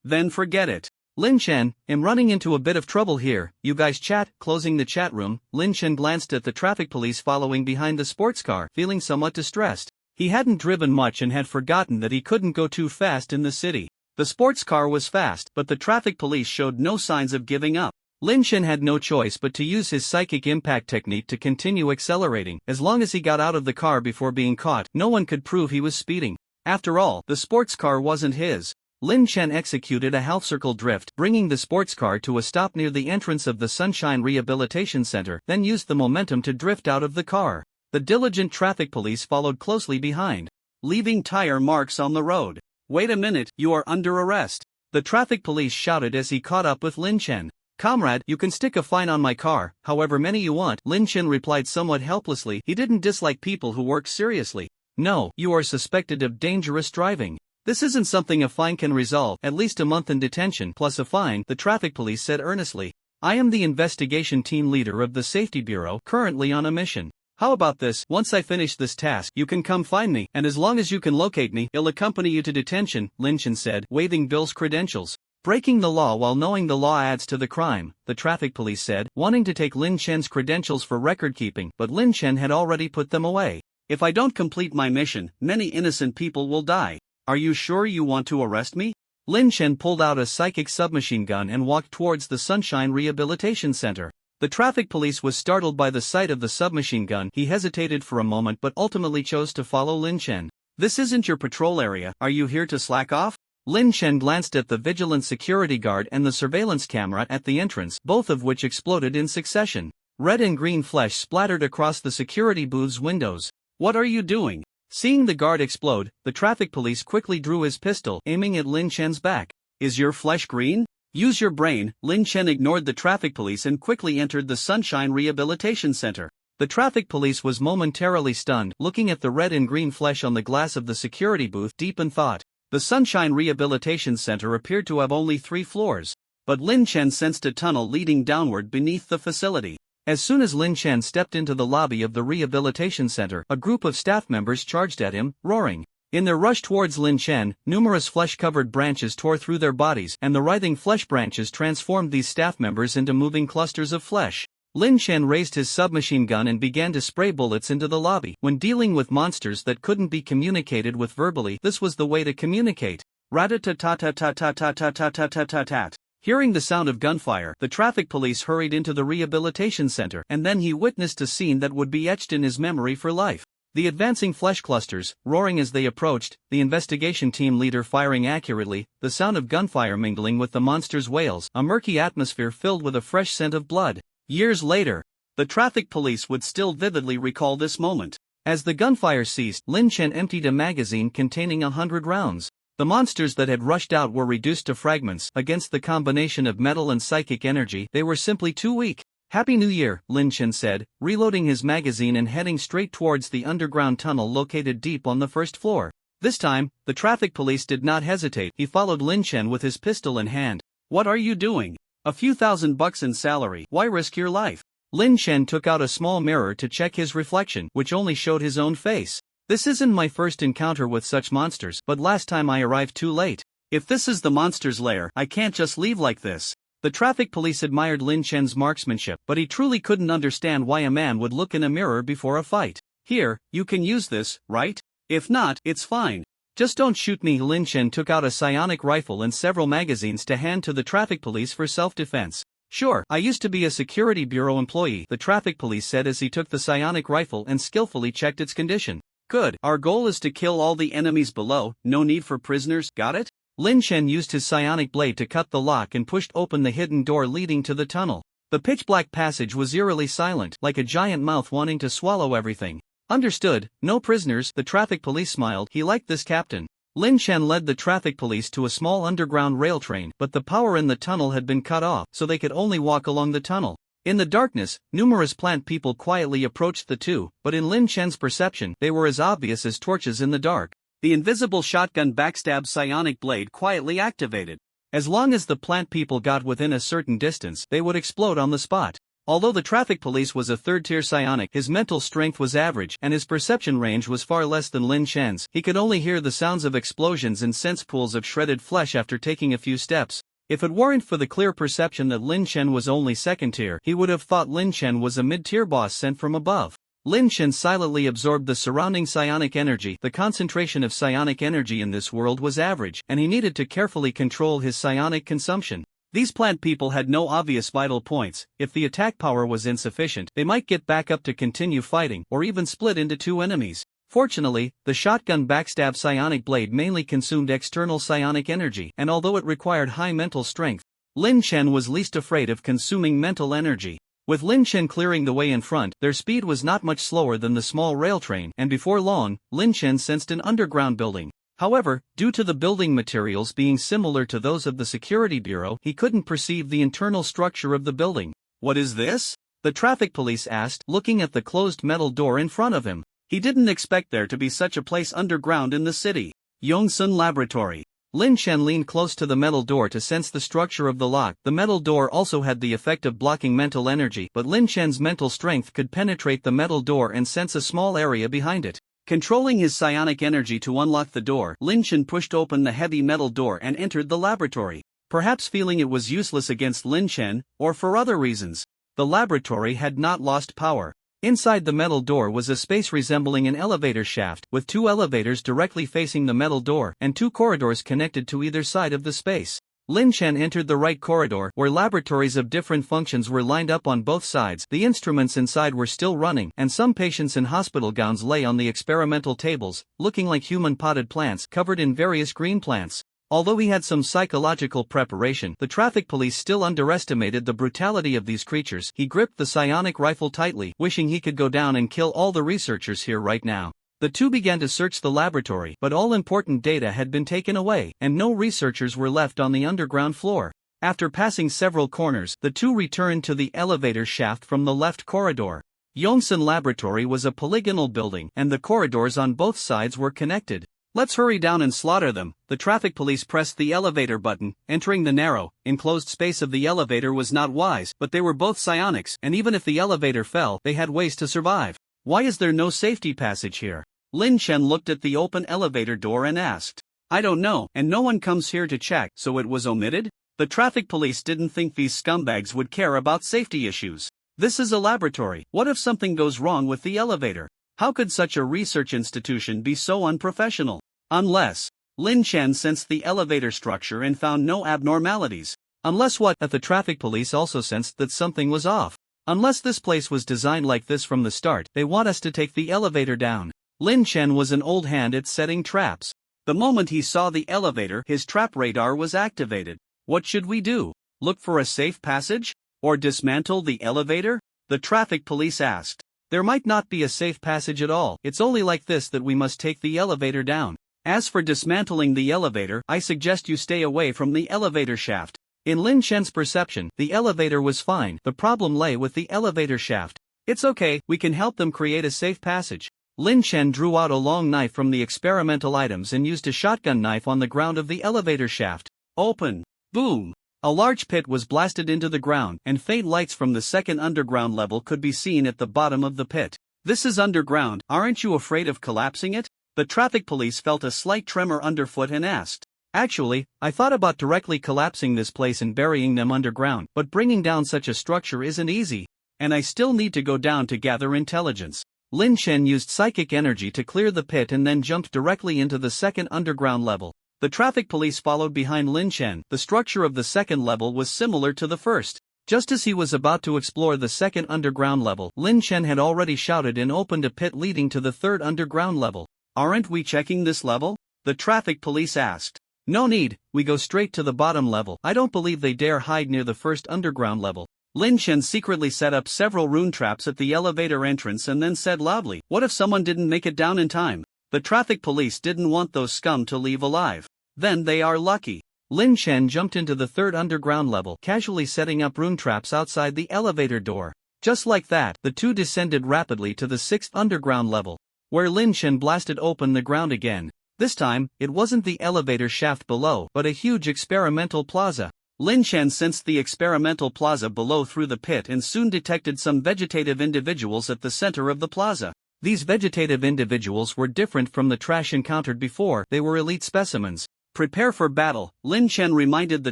then forget it. Lin Chen, I'm running into a bit of trouble here, you guys chat. Closing the chat room, Lin Chen glanced at the traffic police following behind the sports car, feeling somewhat distressed. He hadn't driven much and had forgotten that he couldn't go too fast in the city. The sports car was fast, but the traffic police showed no signs of giving up. Lin Chen had no choice but to use his psychic impact technique to continue accelerating. As long as he got out of the car before being caught, no one could prove he was speeding. After all, the sports car wasn't his. Lin Chen executed a half-circle drift, bringing the sports car to a stop near the entrance of the Sunshine Rehabilitation Center, then used the momentum to drift out of the car. The diligent traffic police followed closely behind, leaving tire marks on the road. Wait a minute, you are under arrest. The traffic police shouted as he caught up with Lin Chen. Comrade, you can stick a fine on my car, however many you want. Lin Chen replied somewhat helplessly. He didn't dislike people who worked seriously. No, you are suspected of dangerous driving. This isn't something a fine can resolve, at least a month in detention plus a fine, the traffic police said earnestly. I am the investigation team leader of the Safety Bureau, currently on a mission. How about this, once I finish this task, you can come find me, and as long as you can locate me, I'll accompany you to detention, Lin Chen said, waving Bill's credentials. Breaking the law while knowing the law adds to the crime, the traffic police said, wanting to take Lin Chen's credentials for record-keeping, but Lin Chen had already put them away. If I don't complete my mission, many innocent people will die. Are you sure you want to arrest me? Lin Chen pulled out a psychic submachine gun and walked towards the Sunshine Rehabilitation Center. The traffic police was startled by the sight of the submachine gun. He hesitated for a moment but ultimately chose to follow Lin Chen. This isn't your patrol area, are you here to slack off? Lin Chen glanced at the vigilant security guard and the surveillance camera at the entrance, both of which exploded in succession. Red and green flesh splattered across the security booth's windows. What are you doing? Seeing the guard explode, the traffic police quickly drew his pistol, aiming at Lin Chen's back. Is your flesh green? Use your brain. Lin Chen ignored the traffic police and quickly entered the Sunshine Rehabilitation Center. The traffic police was momentarily stunned, looking at the red and green flesh on the glass of the security booth, deep in thought. The Sunshine Rehabilitation Center appeared to have only 3 floors, but Lin Chen sensed a tunnel leading downward beneath the facility. As soon as Lin Chen stepped into the lobby of the rehabilitation center, a group of staff members charged at him, roaring. In their rush towards Lin Chen, numerous flesh-covered branches tore through their bodies, and the writhing flesh branches transformed these staff members into moving clusters of flesh. Lin Chen raised his submachine gun and began to spray bullets into the lobby. When dealing with monsters that couldn't be communicated with verbally, this was the way to communicate. Rat-a-tat-tat-tat-tat-tat-tat-tat-tat. Hearing the sound of gunfire, the traffic police hurried into the rehabilitation center, and then he witnessed a scene that would be etched in his memory for life. The advancing flesh clusters, roaring as they approached, the investigation team leader firing accurately, the sound of gunfire mingling with the monster's wails, a murky atmosphere filled with a fresh scent of blood. Years later, the traffic police would still vividly recall this moment. As the gunfire ceased, Lin Chen emptied a magazine containing 100 rounds. The monsters that had rushed out were reduced to fragments. Against the combination of metal and psychic energy, they were simply too weak. Happy New Year, Lin Chen said, reloading his magazine and heading straight towards the underground tunnel located deep on the first floor. This time, the traffic police did not hesitate. He followed Lin Chen with his pistol in hand. What are you doing? A few $1,000 in salary, why risk your life? Lin Chen took out a small mirror to check his reflection, which only showed his own face. This isn't my first encounter with such monsters, but last time I arrived too late. If this is the monster's lair, I can't just leave like this. The traffic police admired Lin Chen's marksmanship, but he truly couldn't understand why a man would look in a mirror before a fight. Here, you can use this, right? If not, it's fine. Just don't shoot me. Lin Chen took out a psionic rifle and several magazines to hand to the traffic police for self-defense. Sure, I used to be a security bureau employee, the traffic police said as he took the psionic rifle and skillfully checked its condition. Good, our goal is to kill all the enemies below, no need for prisoners, got it? Lin Chen used his psionic blade to cut the lock and pushed open the hidden door leading to the tunnel. The pitch-black passage was eerily silent, like a giant mouth wanting to swallow everything. Understood, no prisoners, the traffic police smiled. He liked this captain. Lin Chen led the traffic police to a small underground rail train, but the power in the tunnel had been cut off, so they could only walk along the tunnel. In the darkness, numerous plant people quietly approached the two, but in Lin Chen's perception, they were as obvious as torches in the dark. The invisible shotgun backstab psionic blade quietly activated. As long as the plant people got within a certain distance, they would explode on the spot. Although the traffic police was a third-tier psionic, his mental strength was average and his perception range was far less than Lin Chen's. He could only hear the sounds of explosions and sense pools of shredded flesh after taking a few steps. If it weren't for the clear perception that Lin Chen was only second-tier, he would have thought Lin Chen was a mid-tier boss sent from above. Lin Chen silently absorbed the surrounding psionic energy. The concentration of psionic energy in this world was average, and he needed to carefully control his psionic consumption. These plant people had no obvious vital points. If the attack power was insufficient, they might get back up to continue fighting, or even split into two enemies. Fortunately, the shotgun backstab psionic blade mainly consumed external psionic energy, and although it required high mental strength, Lin Chen was least afraid of consuming mental energy. With Lin Chen clearing the way in front, their speed was not much slower than the small rail train, and before long, Lin Chen sensed an underground building. However, due to the building materials being similar to those of the security bureau, he couldn't perceive the internal structure of the building. "What is this?" the traffic police asked, looking at the closed metal door in front of him. He didn't expect there to be such a place underground in the city. Yongsun Laboratory. Lin Chen leaned close to the metal door to sense the structure of the lock. The metal door also had the effect of blocking mental energy, but Lin Chen's mental strength could penetrate the metal door and sense a small area behind it. Controlling his psionic energy to unlock the door, Lin Chen pushed open the heavy metal door and entered the laboratory. Perhaps feeling it was useless against Lin Chen, or for other reasons, the laboratory had not lost power. Inside the metal door was a space resembling an elevator shaft, with two elevators directly facing the metal door, and two corridors connected to either side of the space. Lin Chen entered the right corridor, where laboratories of different functions were lined up on both sides. The instruments inside were still running, and some patients in hospital gowns lay on the experimental tables, looking like human potted plants covered in various green plants. Although he had some psychological preparation, the traffic police still underestimated the brutality of these creatures. He gripped the psionic rifle tightly, wishing he could go down and kill all the researchers here right now. The two began to search the laboratory, but all important data had been taken away, and no researchers were left on the underground floor. After passing several corners, the two returned to the elevator shaft from the left corridor. Yongsun Laboratory was a polygonal building, and the corridors on both sides were connected. "Let's hurry down and slaughter them." The traffic police pressed the elevator button. Entering the narrow, enclosed space of the elevator was not wise, but they were both psionics, and even if the elevator fell, they had ways to survive. "Why is there no safety passage here?" Lin Chen looked at the open elevator door and asked. "I don't know, and no one comes here to check, so it was omitted?" The traffic police didn't think these scumbags would care about safety issues. This is a laboratory. What if something goes wrong with the elevator? How could such a research institution be so unprofessional? Unless... Lin Chen sensed the elevator structure and found no abnormalities. Unless what? The traffic police also sensed that something was off. Unless this place was designed like this from the start, they want us to take the elevator down. Lin Chen was an old hand at setting traps. The moment he saw the elevator, his trap radar was activated. What should we do? Look for a safe passage? Or dismantle the elevator? The traffic police asked. There might not be a safe passage at all. It's only like this that we must take the elevator down. As for dismantling the elevator, I suggest you stay away from the elevator shaft. In Lin Chen's perception, the elevator was fine. The problem lay with the elevator shaft. It's okay, we can help them create a safe passage. Lin Chen drew out a long knife from the experimental items and used a shotgun knife on the ground of the elevator shaft. Open. Boom. A large pit was blasted into the ground, and faint lights from the second underground level could be seen at the bottom of the pit. This is underground, aren't you afraid of collapsing it? The traffic police felt a slight tremor underfoot and asked. Actually, I thought about directly collapsing this place and burying them underground, but bringing down such a structure isn't easy. And I still need to go down to gather intelligence. Lin Chen used psychic energy to clear the pit and then jumped directly into the second underground level. The traffic police followed behind Lin Chen. The structure of the second level was similar to the first. Just as he was about to explore the second underground level, Lin Chen had already shouted and opened a pit leading to the third underground level. Aren't we checking this level? The traffic police asked. No need, we go straight to the bottom level. I don't believe they dare hide near the first underground level. Lin Chen secretly set up several rune traps at the elevator entrance and then said loudly, what if someone didn't make it down in time? The The traffic police didn't want those scum to leave alive. Then they are lucky. Lin Chen jumped into the third underground level, casually setting up rune traps outside the elevator door. Just like that, the two descended rapidly to the sixth underground level, where Lin Chen blasted open the ground again. This time, it wasn't the elevator shaft below, but a huge experimental plaza. Lin Chen sensed the experimental plaza below through the pit and soon detected some vegetative individuals at the center of the plaza. These vegetative individuals were different from the trash encountered before. They were elite specimens. Prepare for battle, Lin Chen reminded the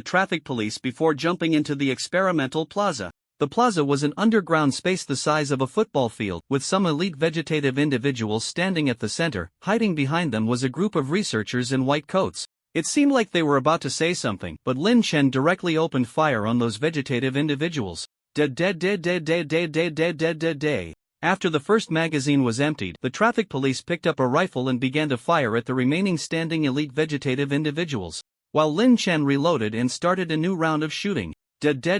traffic police before jumping into the experimental plaza. The plaza was an underground space the size of a football field, with some elite vegetative individuals standing at the center. Hiding behind them was a group of researchers in white coats. It seemed like they were about to say something, but Lin Chen directly opened fire on those vegetative individuals. After the first magazine was emptied, the traffic police picked up a rifle and began to fire at the remaining standing elite vegetative individuals, while Lin Chen reloaded and started a new round of shooting. After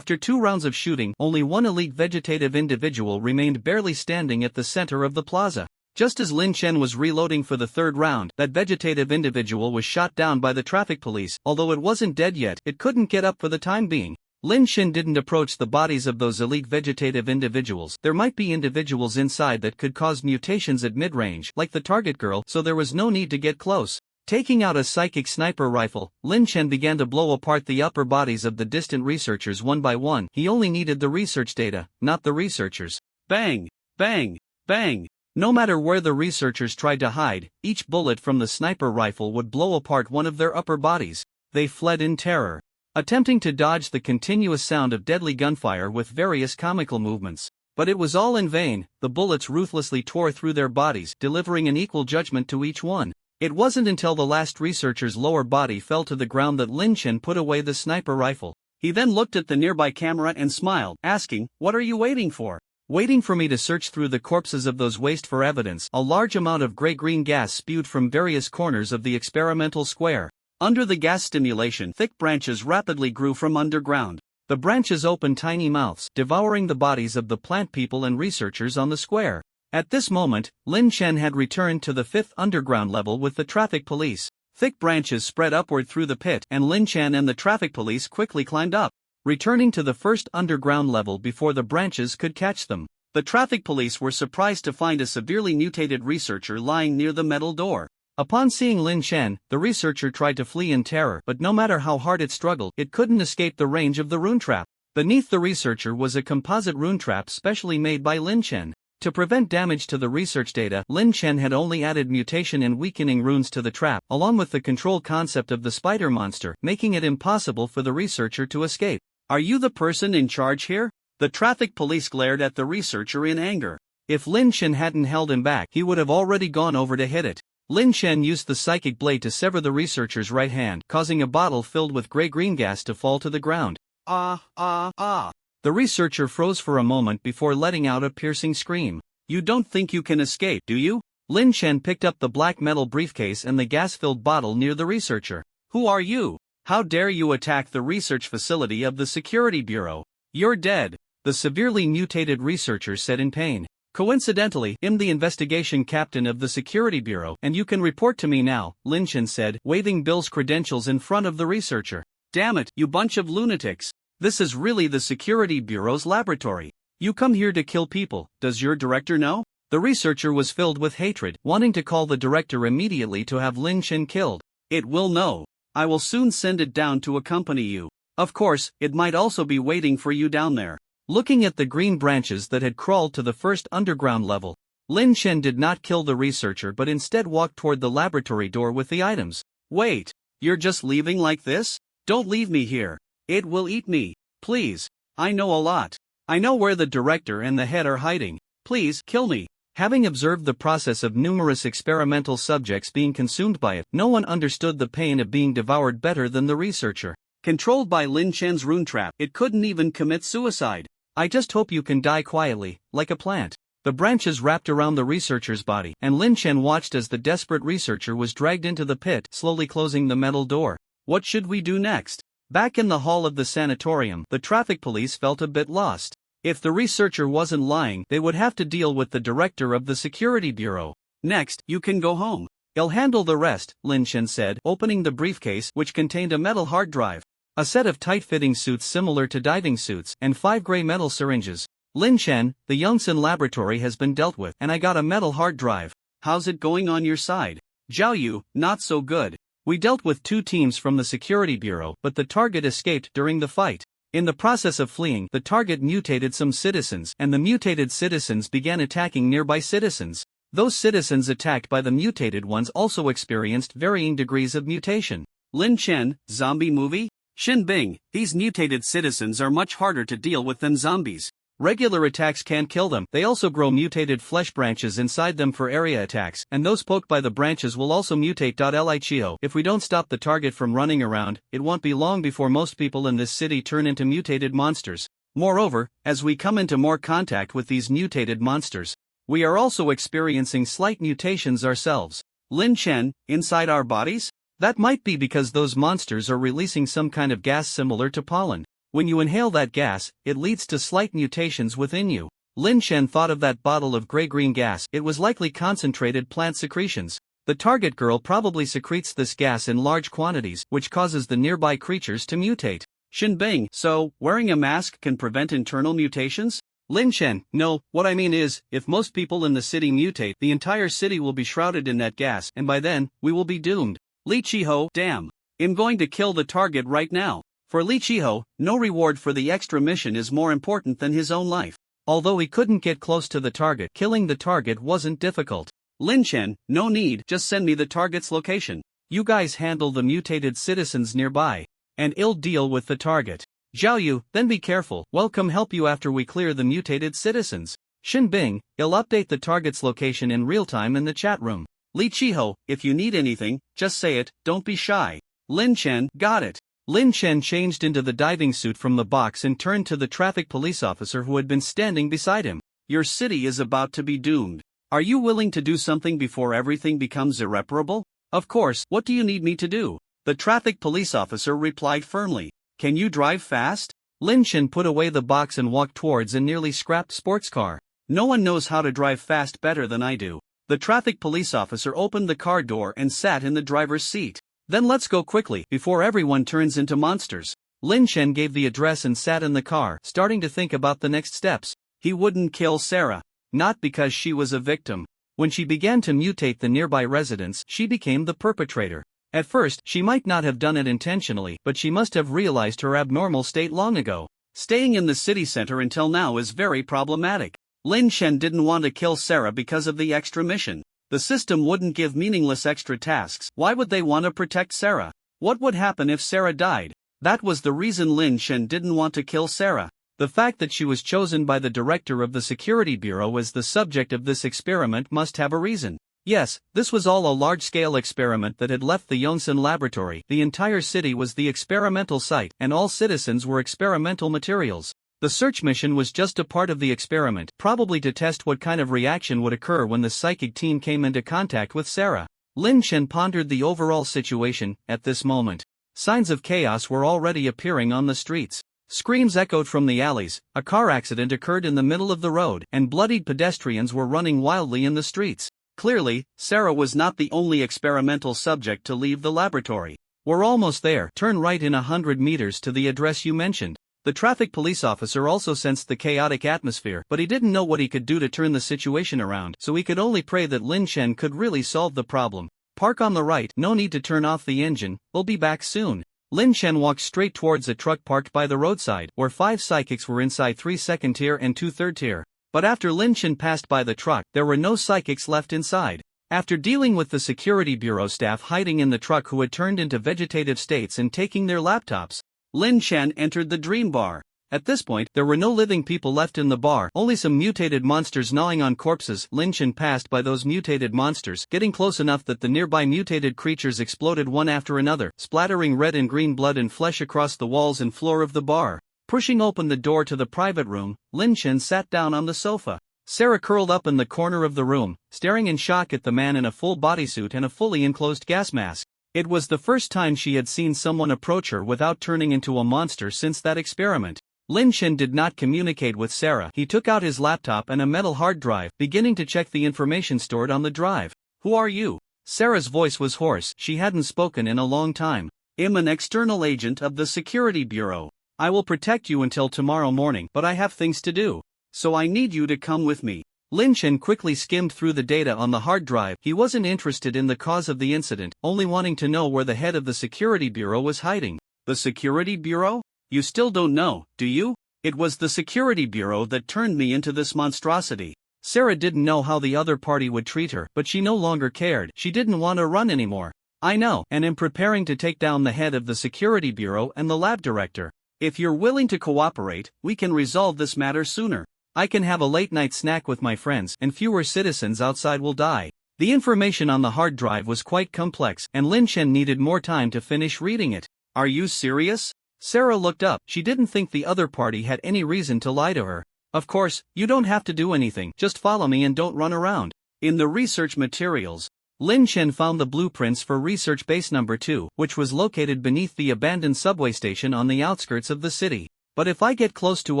2 rounds of shooting, only one elite vegetative individual remained barely standing at the center of the plaza. Just as Lin Chen was reloading for the third round, that vegetative individual was shot down by the traffic police. Although it wasn't dead yet, it couldn't get up for the time being. Lin Chen didn't approach the bodies of those elite vegetative individuals. There might be individuals inside that could cause mutations at mid-range, like the target girl, so there was no need to get close. Taking out a psychic sniper rifle, Lin Chen began to blow apart the upper bodies of the distant researchers one by one. He only needed the research data, not the researchers. Bang! Bang! Bang! No matter where the researchers tried to hide, each bullet from the sniper rifle would blow apart one of their upper bodies. They fled in terror, attempting to dodge the continuous sound of deadly gunfire with various comical movements. But it was all in vain. The bullets ruthlessly tore through their bodies, delivering an equal judgment to each one. It wasn't until the last researcher's lower body fell to the ground that Lin Chen put away the sniper rifle. He then looked at the nearby camera and smiled, asking, "What are you waiting for?" Waiting for me to search through the corpses of those waste for evidence. A large amount of gray-green gas spewed from various corners of the experimental square. Under the gas stimulation, thick branches rapidly grew from underground. The branches opened tiny mouths, devouring the bodies of the plant people and researchers on the square. At this moment, Lin Chen had returned to the 5th underground level with the traffic police. Thick branches spread upward through the pit, and Lin Chen and the traffic police quickly climbed up, returning to the 1st underground level before the branches could catch them. The traffic police were surprised to find a severely mutated researcher lying near the metal door. Upon seeing Lin Chen, the researcher tried to flee in terror, but no matter how hard it struggled, it couldn't escape the range of the rune trap. Beneath the researcher was a composite rune trap specially made by Lin Chen. To prevent damage to the research data, Lin Chen had only added mutation and weakening runes to the trap, along with the control concept of the spider monster, making it impossible for the researcher to escape. "Are you the person in charge here?" The traffic police glared at the researcher in anger. If Lin Chen hadn't held him back, he would have already gone over to hit it. Lin Chen used the psychic blade to sever the researcher's right hand, causing a bottle filled with gray-green gas to fall to the ground. The researcher froze for a moment before letting out a piercing scream. "You don't think you can escape, do you?" Lin Chen picked up the black metal briefcase and the gas-filled bottle near the researcher. "Who are you? How dare you attack the research facility of the Security Bureau? You're dead," the severely mutated researcher said in pain. "Coincidentally, I'm the investigation captain of the Security Bureau, and you can report to me now," Lin Chen said, waving Bill's credentials in front of the researcher. "Damn it, you bunch of lunatics. This is really the Security Bureau's laboratory. You come here to kill people. Does your director know?" The researcher was filled with hatred, wanting to call the director immediately to have Lin Chen killed. "It will know. I will soon send it down to accompany you. Of course, it might also be waiting for you down there." Looking at the green branches that had crawled to the 1st underground level, Lin Chen did not kill the researcher but instead walked toward the laboratory door with the items. "Wait, you're just leaving like this? Don't leave me here. It will eat me. Please. I know a lot. I know where the director and the head are hiding. Please, kill me." Having observed the process of numerous experimental subjects being consumed by it, no one understood the pain of being devoured better than the researcher. Controlled by Lin Chen's rune trap, it couldn't even commit suicide. "I just hope you can die quietly, like a plant." The branches wrapped around the researcher's body, and Lin Chen watched as the desperate researcher was dragged into the pit, slowly closing the metal door. What should we do next? Back in the hall of the sanatorium, the traffic police felt a bit lost. If the researcher wasn't lying, they would have to deal with the director of the security bureau. Next, you can go home. I'll handle the rest, Lin Chen said, opening the briefcase, which contained a metal hard drive, a set of tight-fitting suits similar to diving suits, and 5 gray metal syringes. Lin Chen, the Yongsan laboratory has been dealt with, and I got a metal hard drive. How's it going on your side? Zhao Yu, not so good. We dealt with 2 teams from the security bureau, but the target escaped during the fight. In the process of fleeing, the target mutated some citizens, and the mutated citizens began attacking nearby citizens. Those citizens attacked by the mutated ones also experienced varying degrees of mutation. Lin Chen, zombie movie? Xin Bing, these mutated citizens are much harder to deal with than zombies. Regular attacks can't kill them, they also grow mutated flesh branches inside them for area attacks, and those poked by the branches will also mutate. Lichio, if we don't stop the target from running around, it won't be long before most people in this city turn into mutated monsters. Moreover, as we come into more contact with these mutated monsters, we are also experiencing slight mutations ourselves. Lin Chen, inside our bodies? That might be because those monsters are releasing some kind of gas similar to pollen. When you inhale that gas, it leads to slight mutations within you. Lin Chen thought of that bottle of gray-green gas. It was likely concentrated plant secretions. The target girl probably secretes this gas in large quantities, which causes the nearby creatures to mutate. Xin Bing, so, wearing a mask can prevent internal mutations? Lin Chen, no, what I mean is, if most people in the city mutate, the entire city will be shrouded in that gas, and by then, we will be doomed. Li Chiho, damn. I'm going to kill the target right now. For Li Chiho, no reward for the extra mission is more important than his own life. Although he couldn't get close to the target, killing the target wasn't difficult. Lin Chen, no need, just send me the target's location. You guys handle the mutated citizens nearby, and I'll deal with the target. Zhao Yu, then be careful, we'll come help you after we clear the mutated citizens. Xin Bing, I'll update the target's location in real time in the chat room. Li Chiho, if you need anything, just say it, don't be shy. Lin Chen, got it. Lin Chen changed into the diving suit from the box and turned to the traffic police officer who had been standing beside him. Your city is about to be doomed. Are you willing to do something before everything becomes irreparable? Of course, what do you need me to do? The traffic police officer replied firmly. Can you drive fast? Lin Chen put away the box and walked towards a nearly scrapped sports car. No one knows how to drive fast better than I do. The traffic police officer opened the car door and sat in the driver's seat. Then let's go quickly, before everyone turns into monsters. Lin Chen gave the address and sat in the car, starting to think about the next steps. He wouldn't kill Sarah. Not because she was a victim. When she began to mutate the nearby residents, she became the perpetrator. At first, she might not have done it intentionally, but she must have realized her abnormal state long ago. Staying in the city center until now is very problematic. Lin Chen didn't want to kill Sarah because of the extra mission. The system wouldn't give meaningless extra tasks. Why would they want to protect Sarah? What would happen if Sarah died? That was the reason Lin Chen didn't want to kill Sarah. The fact that she was chosen by the director of the security bureau as the subject of this experiment must have a reason. Yes, this was all a large-scale experiment that had left the Yongsan laboratory. The entire city was the experimental site, and all citizens were experimental materials. The search mission was just a part of the experiment, probably to test what kind of reaction would occur when the psychic team came into contact with Sarah. Lin Chen pondered the overall situation. At this moment, signs of chaos were already appearing on the streets. Screams echoed from the alleys, a car accident occurred in the middle of the road, and bloodied pedestrians were running wildly in the streets. Clearly, Sarah was not the only experimental subject to leave the laboratory. We're almost there. Turn right in 100 meters to the address you mentioned. The traffic police officer also sensed the chaotic atmosphere, but he didn't know what he could do to turn the situation around, so he could only pray that Lin Chen could really solve the problem. Park on the right, no need to turn off the engine, we'll be back soon. Lin Chen walked straight towards a truck parked by the roadside, where 5 psychics were inside, 3 second tier and 2 third tier. But after Lin Chen passed by the truck, there were no psychics left inside. After dealing with the security bureau staff hiding in the truck who had turned into vegetative states and taking their laptops, Lin Chen entered the dream bar. At this point, there were no living people left in the bar, only some mutated monsters gnawing on corpses. Lin Chen passed by those mutated monsters, getting close enough that the nearby mutated creatures exploded one after another, splattering red and green blood and flesh across the walls and floor of the bar. Pushing open the door to the private room, Lin Chen sat down on the sofa. Sarah curled up in the corner of the room, staring in shock at the man in a full bodysuit and a fully enclosed gas mask. It was the first time she had seen someone approach her without turning into a monster since that experiment. Lin Chen did not communicate with Sarah. He took out his laptop and a metal hard drive, beginning to check the information stored on the drive. Who are you? Sarah's voice was hoarse. She hadn't spoken in a long time. I'm an external agent of the Security Bureau. I will protect you until tomorrow morning, but I have things to do. So I need you to come with me. Lin Chen quickly skimmed through the data on the hard drive. He wasn't interested in the cause of the incident, only wanting to know where the head of the Security Bureau was hiding. The Security Bureau? You still don't know, do you? It was the Security Bureau that turned me into this monstrosity. Sarah didn't know how the other party would treat her, but she no longer cared. She didn't want to run anymore. I know, and am preparing to take down the head of the Security Bureau and the lab director. If you're willing to cooperate, we can resolve this matter sooner. I can have a late-night snack with my friends, and fewer citizens outside will die. The information on the hard drive was quite complex, and Lin Chen needed more time to finish reading it. Are you serious? Sarah looked up. She didn't think the other party had any reason to lie to her. Of course, you don't have to do anything, just follow me and don't run around. In the research materials, Lin Chen found the blueprints for Research Base Number 2, which was located beneath the abandoned subway station on the outskirts of the city. But if I get close to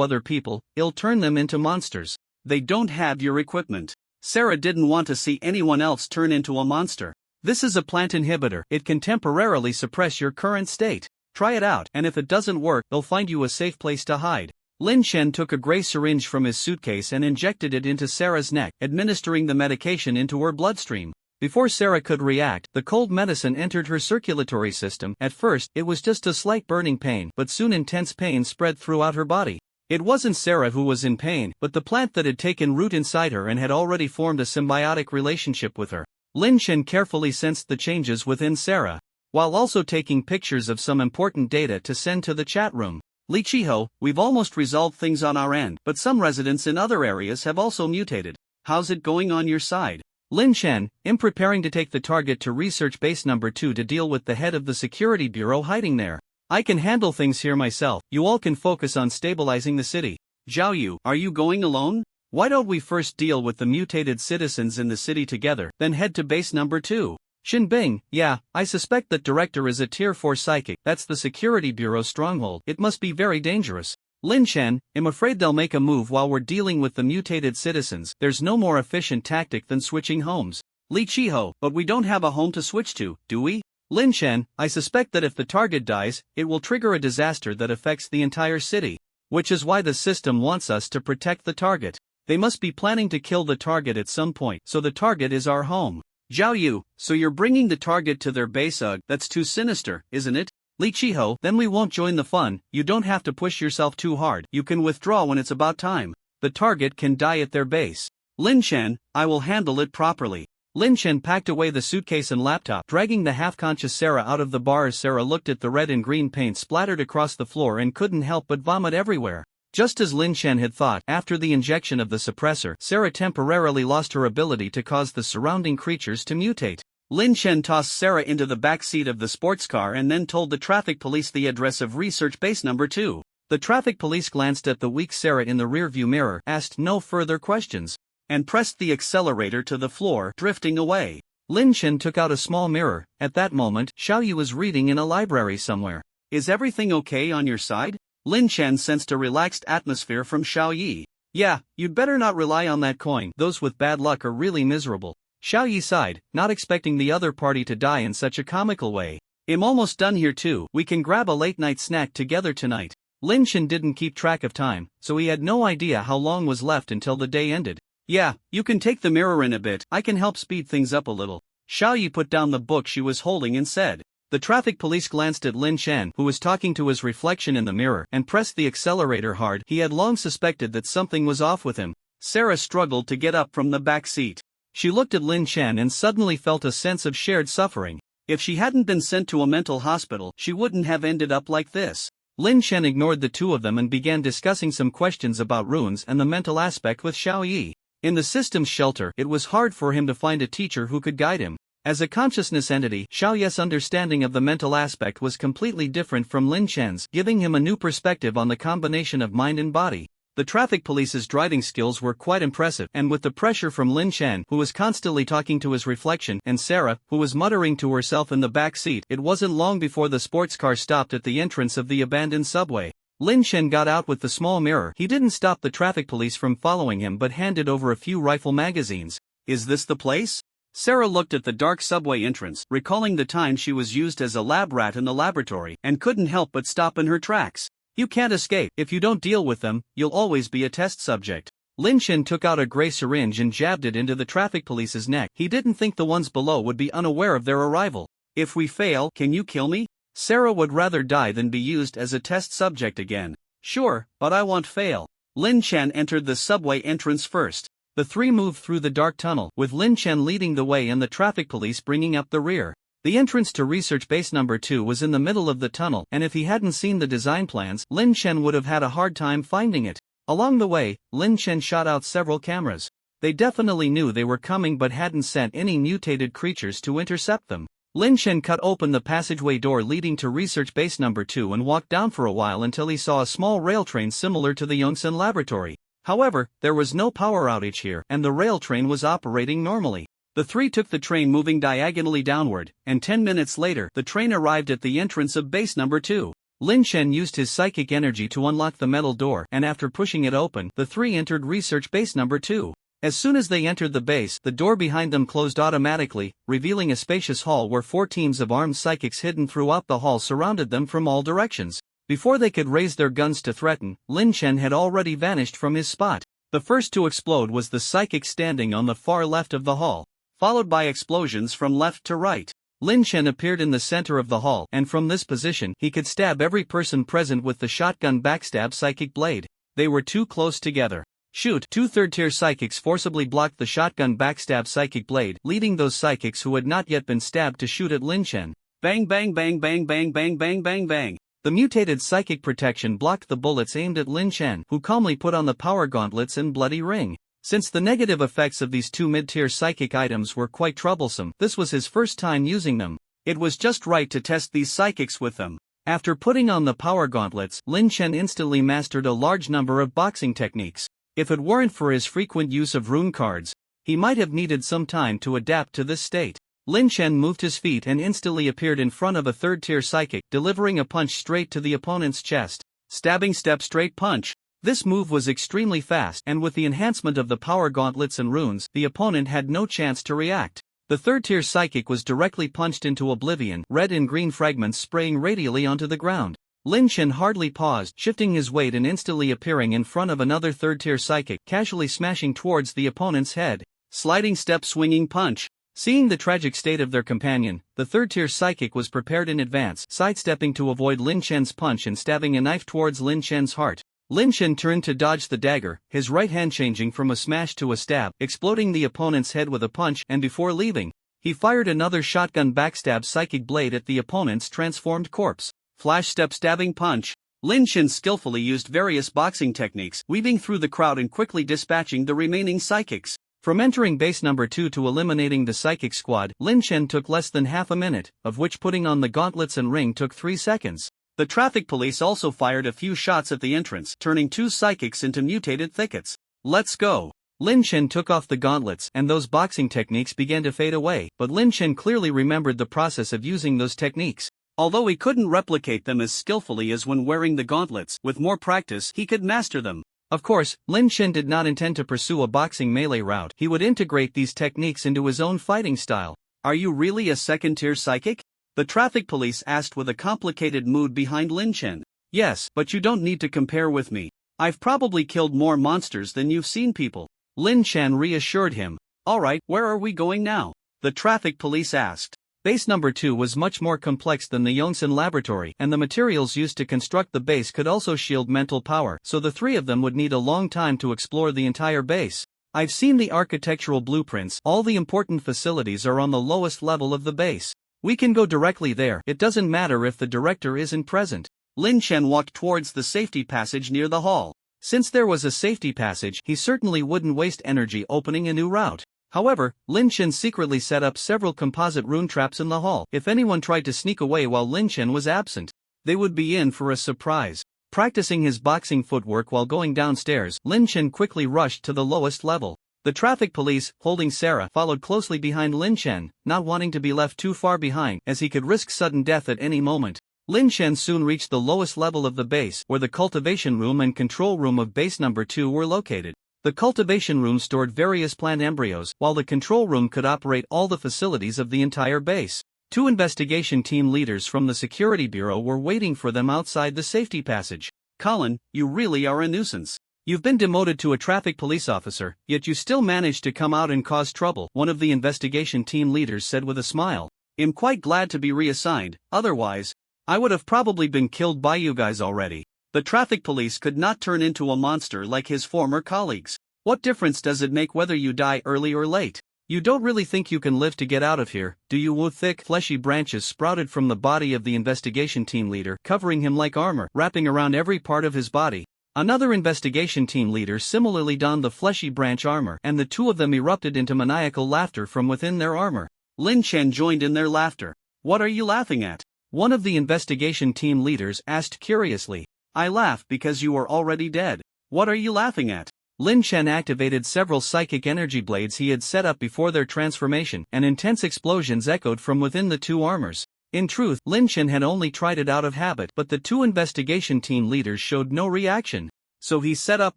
other people, it'll turn them into monsters. They don't have your equipment. Sarah didn't want to see anyone else turn into a monster. This is a plant inhibitor. It can temporarily suppress your current state. Try it out, and if it doesn't work, they'll find you a safe place to hide. Lin Chen took a gray syringe from his suitcase and injected it into Sarah's neck, administering the medication into her bloodstream. Before Sarah could react, the cold medicine entered her circulatory system. At first, it was just a slight burning pain, but soon intense pain spread throughout her body. It wasn't Sarah who was in pain, but the plant that had taken root inside her and had already formed a symbiotic relationship with her. Lin Chen carefully sensed the changes within Sarah, while also taking pictures of some important data to send to the chat room. Li Chiho, we've almost resolved things on our end, but some residents in other areas have also mutated. How's it going on your side? Lin Chen, I'm preparing to take the target to Research Base Number 2 to deal with the head of the Security Bureau hiding there. I can handle things here myself. You all can focus on stabilizing the city. Zhao Yu, are you going alone? Why don't we first deal with the mutated citizens in the city together, then head to Base Number 2? Xin Bing, yeah, I suspect that director is a Tier 4 psychic. That's the Security Bureau's stronghold. It must be very dangerous. Lin Chen, I'm afraid they'll make a move while we're dealing with the mutated citizens. There's no more efficient tactic than switching homes. Li Chiho, but we don't have a home to switch to, do we? Lin Chen, I suspect that if the target dies, it will trigger a disaster that affects the entire city. Which is why the system wants us to protect the target. They must be planning to kill the target at some point, so the target is our home. Zhao Yu, so you're bringing the target to their base? Ugh, that's too sinister, isn't it? Li Chiho, then we won't join the fun. You don't have to push yourself too hard. You can withdraw when it's about time. The target can die at their base. Lin Chen, I will handle it properly. Lin Chen packed away the suitcase and laptop, dragging the half-conscious Sarah out of the bar. As Sarah looked at the red and green paint splattered across the floor and couldn't help but vomit everywhere. Just as Lin Chen had thought, after the injection of the suppressor, Sarah temporarily lost her ability to cause the surrounding creatures to mutate. Lin Chen tossed Sarah into the back seat of the sports car and then told the traffic police the address of Research Base Number 2. The traffic police glanced at the weak Sarah in the rearview mirror, asked no further questions, and pressed the accelerator to the floor, drifting away. Lin Chen took out a small mirror. At that moment, Xiao Yu was reading in a library somewhere. Is everything okay on your side? Lin Chen sensed a relaxed atmosphere from Xiao Yi. Yeah, you'd better not rely on that coin. Those with bad luck are really miserable. Xiao Yi sighed, not expecting the other party to die in such a comical way. I'm almost done here too. We can grab a late-night snack together tonight. Lin Chen didn't keep track of time, so he had no idea how long was left until the day ended. Yeah, you can take the mirror in a bit. I can help speed things up a little. Xiao Yi put down the book she was holding and said. The traffic police glanced at Lin Chen, who was talking to his reflection in the mirror, and pressed the accelerator hard. He had long suspected that something was off with him. Sarah struggled to get up from the back seat. She looked at Lin Chen and suddenly felt a sense of shared suffering. If she hadn't been sent to a mental hospital, she wouldn't have ended up like this. Lin Chen ignored the two of them and began discussing some questions about runes and the mental aspect with Xiao Yi. In the system's shelter, it was hard for him to find a teacher who could guide him. As a consciousness entity, Xiao Yi's understanding of the mental aspect was completely different from Lin Chen's, giving him a new perspective on the combination of mind and body. The traffic police's driving skills were quite impressive, and with the pressure from Lin Chen, who was constantly talking to his reflection, and Sarah, who was muttering to herself in the back seat, it wasn't long before the sports car stopped at the entrance of the abandoned subway. Lin Shen got out with the small mirror. He didn't stop the traffic police from following him but handed over a few rifle magazines. Is this the place? Sarah looked at the dark subway entrance, recalling the time she was used as a lab rat in the laboratory, and couldn't help but stop in her tracks. You can't escape. If you don't deal with them, you'll always be a test subject. Lin Shen took out a gray syringe and jabbed it into the traffic police's neck. He didn't think the ones below would be unaware of their arrival. If we fail, can you kill me? Sarah would rather die than be used as a test subject again. Sure, but I won't fail. Lin Chen entered the subway entrance first. The three moved through the dark tunnel, with Lin Chen leading the way and the traffic police bringing up the rear. The entrance to Research Base Number 2 was in the middle of the tunnel, and if he hadn't seen the design plans, Lin Chen would have had a hard time finding it. Along the way, Lin Chen shot out several cameras. They definitely knew they were coming but hadn't sent any mutated creatures to intercept them. Lin Chen cut open the passageway door leading to Research Base Number 2 and walked down for a while until he saw a small rail train similar to the Yongsan laboratory. However, there was no power outage here, and the rail train was operating normally. The three took the train moving diagonally downward, and 10 minutes later, the train arrived at the entrance of Base Number 2. Lin Shen used his psychic energy to unlock the metal door, and after pushing it open, the three entered Research Base Number 2. As soon as they entered the base, the door behind them closed automatically, revealing a spacious hall where 4 teams of armed psychics hidden throughout the hall surrounded them from all directions. Before they could raise their guns to threaten, Lin Chen had already vanished from his spot. The first to explode was the psychic standing on the far left of the hall, followed by explosions from left to right. Lin Chen appeared in the center of the hall, and from this position, he could stab every person present with the shotgun backstab psychic blade. They were too close together. Shoot! 2 third-tier psychics forcibly blocked the shotgun backstab psychic blade, leading those psychics who had not yet been stabbed to shoot at Lin Chen. Bang bang bang bang bang bang bang bang bang. The mutated psychic protection blocked the bullets aimed at Lin Chen, who calmly put on the power gauntlets and bloody ring. Since the negative effects of these 2 mid-tier psychic items were quite troublesome, this was his first time using them. It was just right to test these psychics with them. After putting on the power gauntlets, Lin Chen instantly mastered a large number of boxing techniques. If it weren't for his frequent use of rune cards, he might have needed some time to adapt to this state. Lin Chen moved his feet and instantly appeared in front of a third-tier psychic, delivering a punch straight to the opponent's chest. Stabbing step straight punch. This move was extremely fast, and with the enhancement of the power gauntlets and runes, the opponent had no chance to react. The third-tier psychic was directly punched into oblivion, red and green fragments spraying radially onto the ground. Lin Chen hardly paused, shifting his weight and instantly appearing in front of another third-tier psychic, casually smashing towards the opponent's head. Sliding step swinging punch. Seeing the tragic state of their companion, the third-tier psychic was prepared in advance, sidestepping to avoid Lin Chen's punch and stabbing a knife towards Lin Chen's heart. Lin Chen turned to dodge the dagger, his right hand changing from a smash to a stab, exploding the opponent's head with a punch, and before leaving, he fired another shotgun backstab psychic blade at the opponent's transformed corpse. Flash step stabbing punch. Lin Chen skillfully used various boxing techniques, weaving through the crowd and quickly dispatching the remaining psychics. From entering base number 2 to eliminating the psychic squad, Lin Chen took less than half a minute, of which putting on the gauntlets and ring took 3 seconds. The traffic police also fired a few shots at the entrance, turning 2 psychics into mutated thickets. Let's go. Lin Chen took off the gauntlets and those boxing techniques began to fade away, but Lin Chen clearly remembered the process of using those techniques. Although he couldn't replicate them as skillfully as when wearing the gauntlets, with more practice he could master them. Of course, Lin Chen did not intend to pursue a boxing melee route. He would integrate these techniques into his own fighting style. Are you really a second-tier psychic? The traffic police asked with a complicated mood behind Lin Chen. Yes, but you don't need to compare with me. I've probably killed more monsters than you've seen people. Lin Chen reassured him. Alright, where are we going now? The traffic police asked. Base number 2 was much more complex than the Yongsan laboratory, and the materials used to construct the base could also shield mental power, so the 3 of them would need a long time to explore the entire base. I've seen the architectural blueprints. All the important facilities are on the lowest level of the base. We can go directly there. It doesn't matter if the director isn't present. Lin Chen walked towards the safety passage near the hall. Since there was a safety passage, he certainly wouldn't waste energy opening a new route. However, Lin Chen secretly set up several composite rune traps in the hall. If anyone tried to sneak away while Lin Chen was absent, they would be in for a surprise. Practicing his boxing footwork while going downstairs, Lin Chen quickly rushed to the lowest level. The traffic police, holding Sarah, followed closely behind Lin Chen, not wanting to be left too far behind, as he could risk sudden death at any moment. Lin Chen soon reached the lowest level of the base, where the cultivation room and control room of base number 2 were located. The cultivation room stored various plant embryos, while the control room could operate all the facilities of the entire base. Two investigation team leaders from the security bureau were waiting for them outside the safety passage. Colin, you really are a nuisance. You've been demoted to a traffic police officer, yet you still managed to come out and cause trouble, one of the investigation team leaders said with a smile. I'm quite glad to be reassigned, otherwise, I would have probably been killed by you guys already. The traffic police could not turn into a monster like his former colleagues. What difference does it make whether you die early or late? You don't really think you can live to get out of here, do you? Thick, fleshy branches sprouted from the body of the investigation team leader, covering him like armor, wrapping around every part of his body. Another investigation team leader similarly donned the fleshy branch armor, and the two of them erupted into maniacal laughter from within their armor. Lin Chen joined in their laughter. What are you laughing at? One of the investigation team leaders asked curiously. I laugh because you are already dead. What are you laughing at? Lin Chen activated several psychic energy blades he had set up before their transformation, and intense explosions echoed from within the two armors. In truth, Lin Chen had only tried it out of habit, but the two investigation team leaders showed no reaction. So he set up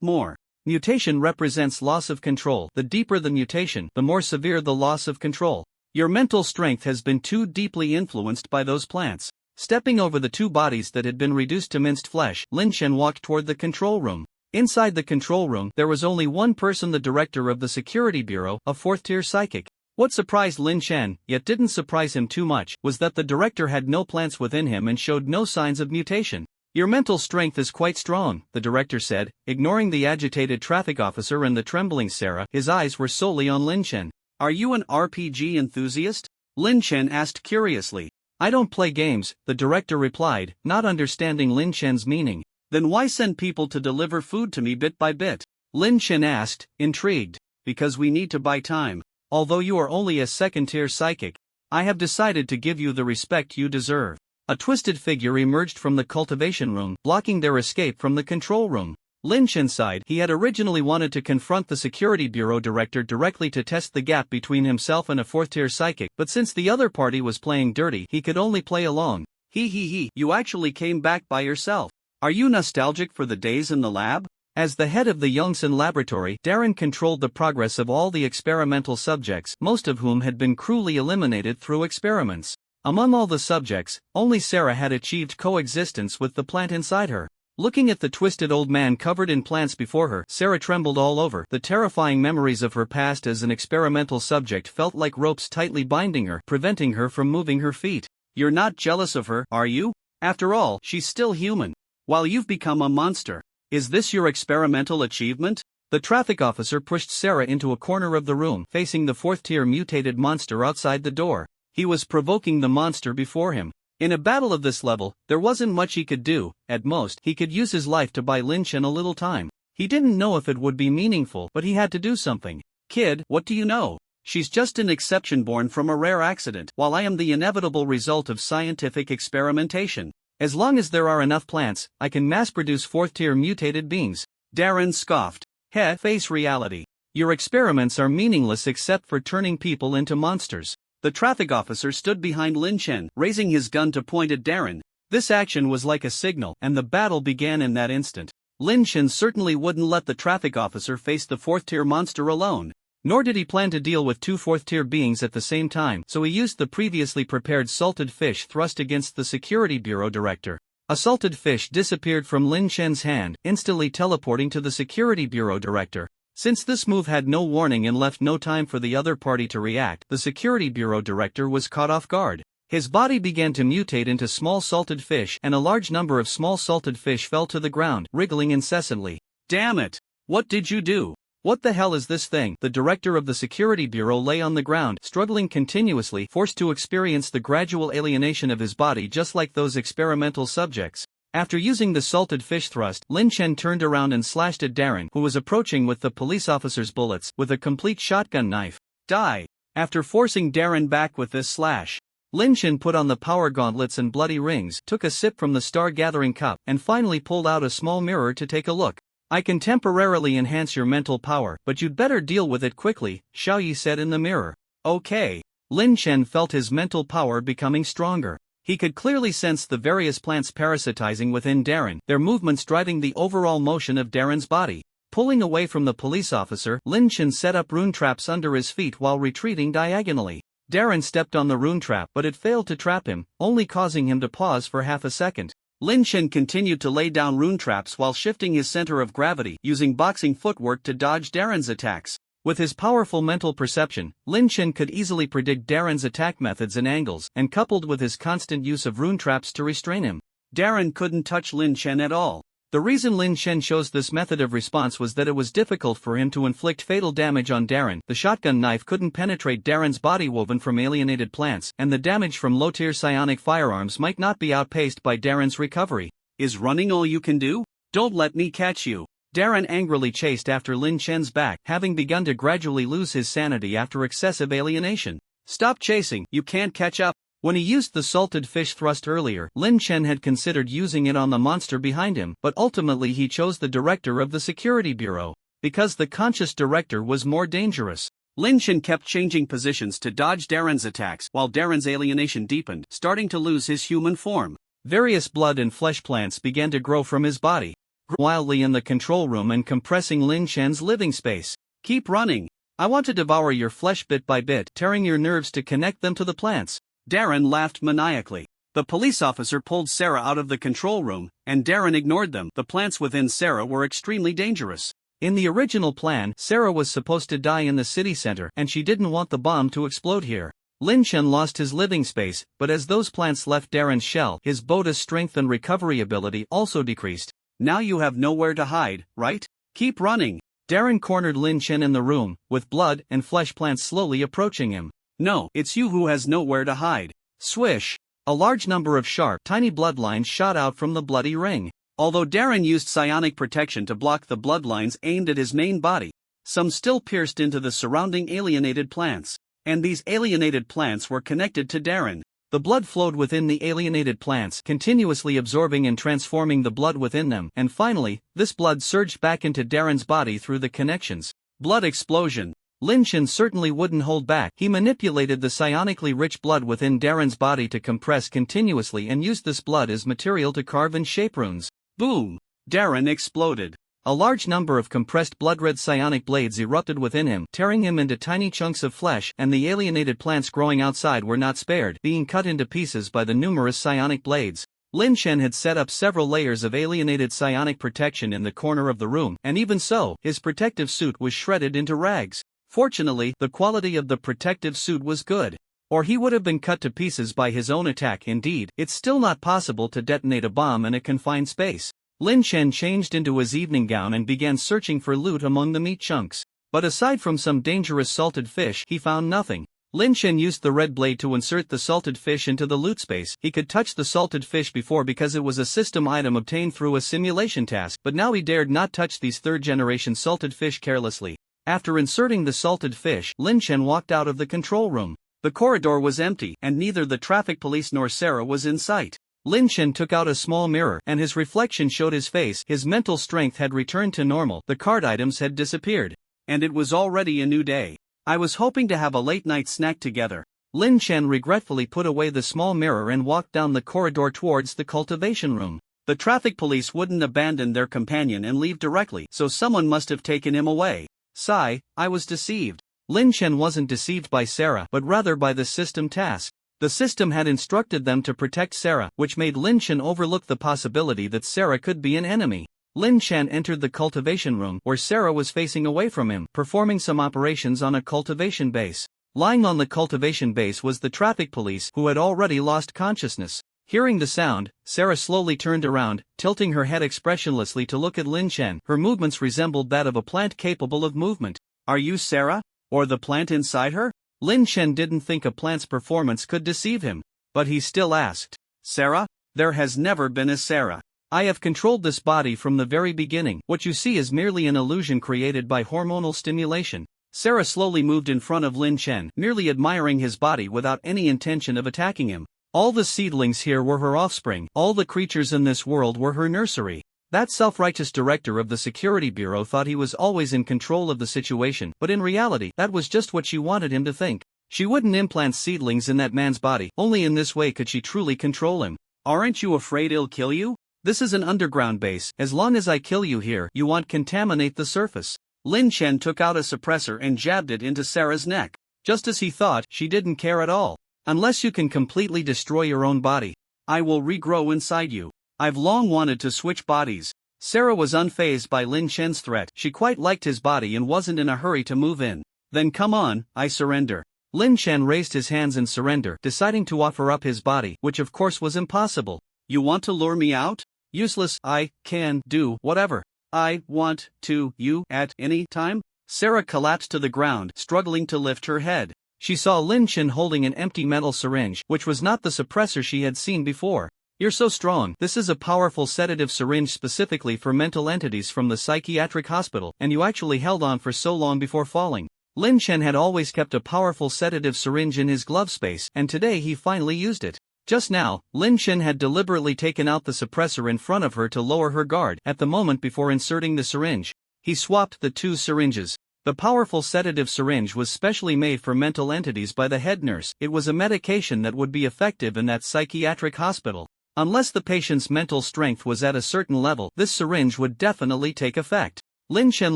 more. Mutation represents loss of control. The deeper the mutation, the more severe the loss of control. Your mental strength has been too deeply influenced by those plants. Stepping over the two bodies that had been reduced to minced flesh, Lin Chen walked toward the control room. Inside the control room, there was only one person, the director of the security bureau, a fourth-tier psychic. What surprised Lin Chen, yet didn't surprise him too much, was that the director had no plants within him and showed no signs of mutation. Your mental strength is quite strong, the director said, ignoring the agitated traffic officer and the trembling Sarah. His eyes were solely on Lin Chen. Are you an RPG enthusiast? Lin Chen asked curiously. I don't play games, the director replied, not understanding Lin Chen's meaning. Then why send people to deliver food to me bit by bit? Lin Chen asked, intrigued. Because we need to buy time. Although you are only a second-tier psychic, I have decided to give you the respect you deserve. A twisted figure emerged from the cultivation room, blocking their escape from the control room. Lin Chen sighed. He had originally wanted to confront the security bureau director directly to test the gap between himself and a fourth-tier psychic, but since the other party was playing dirty, he could only play along. You actually came back by yourself. Are you nostalgic for the days in the lab? As the head of the Yongsan laboratory, Darren controlled the progress of all the experimental subjects, most of whom had been cruelly eliminated through experiments. Among all the subjects, only Sarah had achieved coexistence with the plant inside her. Looking at the twisted old man covered in plants before her, Sarah trembled all over. The terrifying memories of her past as an experimental subject felt like ropes tightly binding her, preventing her from moving her feet. You're not jealous of her, are you? After all, she's still human. While you've become a monster. Is this your experimental achievement? The traffic officer pushed Sarah into a corner of the room, facing the fourth-tier mutated monster outside the door. He was provoking the monster before him. In a battle of this level, there wasn't much he could do. At most, he could use his life to buy Lin Chen a little time. He didn't know if it would be meaningful, but he had to do something. Kid, what do you know? She's just an exception born from a rare accident, while I am the inevitable result of scientific experimentation. As long as there are enough plants, I can mass-produce fourth-tier mutated beings. Darren scoffed. Face reality. Your experiments are meaningless except for turning people into monsters. The traffic officer stood behind Lin Chen, raising his gun to point at Darren. This action was like a signal, and the battle began in that instant. Lin Chen certainly wouldn't let the traffic officer face the fourth-tier monster alone. Nor did he plan to deal with two fourth-tier beings at the same time, so he used the previously prepared salted fish thrust against the security bureau director. A salted fish disappeared from Lin Chen's hand, instantly teleporting to the security bureau director. Since this move had no warning and left no time for the other party to react, the security bureau director was caught off guard. His body began to mutate into small salted fish, and a large number of small salted fish fell to the ground, wriggling incessantly. Damn it! What did you do? What the hell is this thing? The director of the security bureau lay on the ground, struggling continuously, forced to experience the gradual alienation of his body just like those experimental subjects. After using the salted fish thrust, Lin Chen turned around and slashed at Darren, who was approaching with the police officer's bullets, with a complete shotgun knife. Die! After forcing Darren back with this slash, Lin Chen put on the power gauntlets and bloody rings, took a sip from the star-gathering cup, and finally pulled out a small mirror to take a look. I can temporarily enhance your mental power, but you'd better deal with it quickly, Xiaoyi said in the mirror. Okay. Lin Chen felt his mental power becoming stronger. He could clearly sense the various plants parasitizing within Darren, their movements driving the overall motion of Darren's body. Pulling away from the police officer, Lin Chen set up rune traps under his feet while retreating diagonally. Darren stepped on the rune trap, but it failed to trap him, only causing him to pause for half a second. Lin Chen continued to lay down rune traps while shifting his center of gravity, using boxing footwork to dodge Darren's attacks. With his powerful mental perception, Lin Chen could easily predict Darren's attack methods and angles, and coupled with his constant use of rune traps to restrain him, Darren couldn't touch Lin Chen at all. The reason Lin Chen chose this method of response was that it was difficult for him to inflict fatal damage on Darren. The shotgun knife couldn't penetrate Darren's body woven from alienated plants, and the damage from low-tier psionic firearms might not be outpaced by Darren's recovery. Is running all you can do? Don't let me catch you. Darren angrily chased after Lin Chen's back, having begun to gradually lose his sanity after excessive alienation. Stop chasing, you can't catch up. When he used the salted fish thrust earlier, Lin Chen had considered using it on the monster behind him, but ultimately he chose the director of the security bureau, because the conscious director was more dangerous. Lin Chen kept changing positions to dodge Darren's attacks while Darren's alienation deepened, starting to lose his human form. Various blood and flesh plants began to grow from his body, wildly in the control room and compressing Lin Chen's living space. Keep running. I want to devour your flesh bit by bit, tearing your nerves to connect them to the plants. Darren laughed maniacally. The police officer pulled Sarah out of the control room, and Darren ignored them. The plants within Sarah were extremely dangerous. In the original plan, Sarah was supposed to die in the city center, and she didn't want the bomb to explode here. Lin Chen lost his living space, but as those plants left Darren's shell, his boda's strength and recovery ability also decreased. Now you have nowhere to hide, right? Keep running. Darren cornered Lin Chen in the room, with blood and flesh plants slowly approaching him. No, it's you who has nowhere to hide. Swish! A large number of sharp, tiny bloodlines shot out from the bloody ring. Although Darren used psionic protection to block the bloodlines aimed at his main body, some still pierced into the surrounding alienated plants. And these alienated plants were connected to Darren. The blood flowed within the alienated plants, continuously absorbing and transforming the blood within them, and finally, this blood surged back into Darren's body through the connections. Blood explosion. Lin Chen certainly wouldn't hold back. He manipulated the psionically rich blood within Darren's body to compress continuously and used this blood as material to carve and shape runes. Boom! Darren exploded. A large number of compressed blood-red psionic blades erupted within him, tearing him into tiny chunks of flesh, and the alienated plants growing outside were not spared, being cut into pieces by the numerous psionic blades. Lin Chen had set up several layers of alienated psionic protection in the corner of the room, and even so, his protective suit was shredded into rags. Fortunately, the quality of the protective suit was good, or he would have been cut to pieces by his own attack. Indeed, it's still not possible to detonate a bomb in a confined space. Lin Chen changed into his evening gown and began searching for loot among the meat chunks. But aside from some dangerous salted fish, he found nothing. Lin Chen used the red blade to insert the salted fish into the loot space. He could touch the salted fish before because it was a system item obtained through a simulation task, but now he dared not touch these third-generation salted fish carelessly. After inserting the salted fish, Lin Chen walked out of the control room. The corridor was empty, and neither the traffic police nor Sarah was in sight. Lin Chen took out a small mirror, and his reflection showed his face. His mental strength had returned to normal, the card items had disappeared. And it was already a new day. I was hoping to have a late-night snack together. Lin Chen regretfully put away the small mirror and walked down the corridor towards the cultivation room. The traffic police wouldn't abandon their companion and leave directly, so someone must have taken him away. Sigh, I was deceived. Lin Chen wasn't deceived by Sarah, but rather by the system task. The system had instructed them to protect Sarah, which made Lin Chen overlook the possibility that Sarah could be an enemy. Lin Chen entered the cultivation room, where Sarah was facing away from him, performing some operations on a cultivation base. Lying on the cultivation base was the traffic police, who had already lost consciousness. Hearing the sound, Sarah slowly turned around, tilting her head expressionlessly to look at Lin Chen. Her movements resembled that of a plant capable of movement. Are you Sarah? Or the plant inside her? Lin Chen didn't think a plant's performance could deceive him, but he still asked. Sarah? There has never been a Sarah. I have controlled this body from the very beginning. What you see is merely an illusion created by hormonal stimulation. Sarah slowly moved in front of Lin Chen, merely admiring his body without any intention of attacking him. All the seedlings here were her offspring. All the creatures in this world were her nursery. That self-righteous director of the security bureau thought he was always in control of the situation, but in reality, that was just what she wanted him to think. She wouldn't implant seedlings in that man's body, only in this way could she truly control him. Aren't you afraid he'll kill you? This is an underground base, as long as I kill you here, you won't contaminate the surface. Lin Chen took out a suppressor and jabbed it into Sarah's neck. Just as he thought, she didn't care at all. Unless you can completely destroy your own body, I will regrow inside you. I've long wanted to switch bodies. Sarah was unfazed by Lin Chen's threat. She quite liked his body and wasn't in a hurry to move in. Then come on, I surrender. Lin Chen raised his hands in surrender, deciding to offer up his body, which of course was impossible. You want to lure me out? Useless, I can do whatever I want to you at any time. Sarah collapsed to the ground, struggling to lift her head. She saw Lin Chen holding an empty metal syringe, which was not the suppressor she had seen before. You're so strong. This is a powerful sedative syringe specifically for mental entities from the psychiatric hospital, and you actually held on for so long before falling. Lin Chen had always kept a powerful sedative syringe in his glove space, and today he finally used it. Just now, Lin Chen had deliberately taken out the suppressor in front of her to lower her guard. At the moment before inserting the syringe, he swapped the two syringes. The powerful sedative syringe was specially made for mental entities by the head nurse. It was a medication that would be effective in that psychiatric hospital. Unless the patient's mental strength was at a certain level, this syringe would definitely take effect. Lin Chen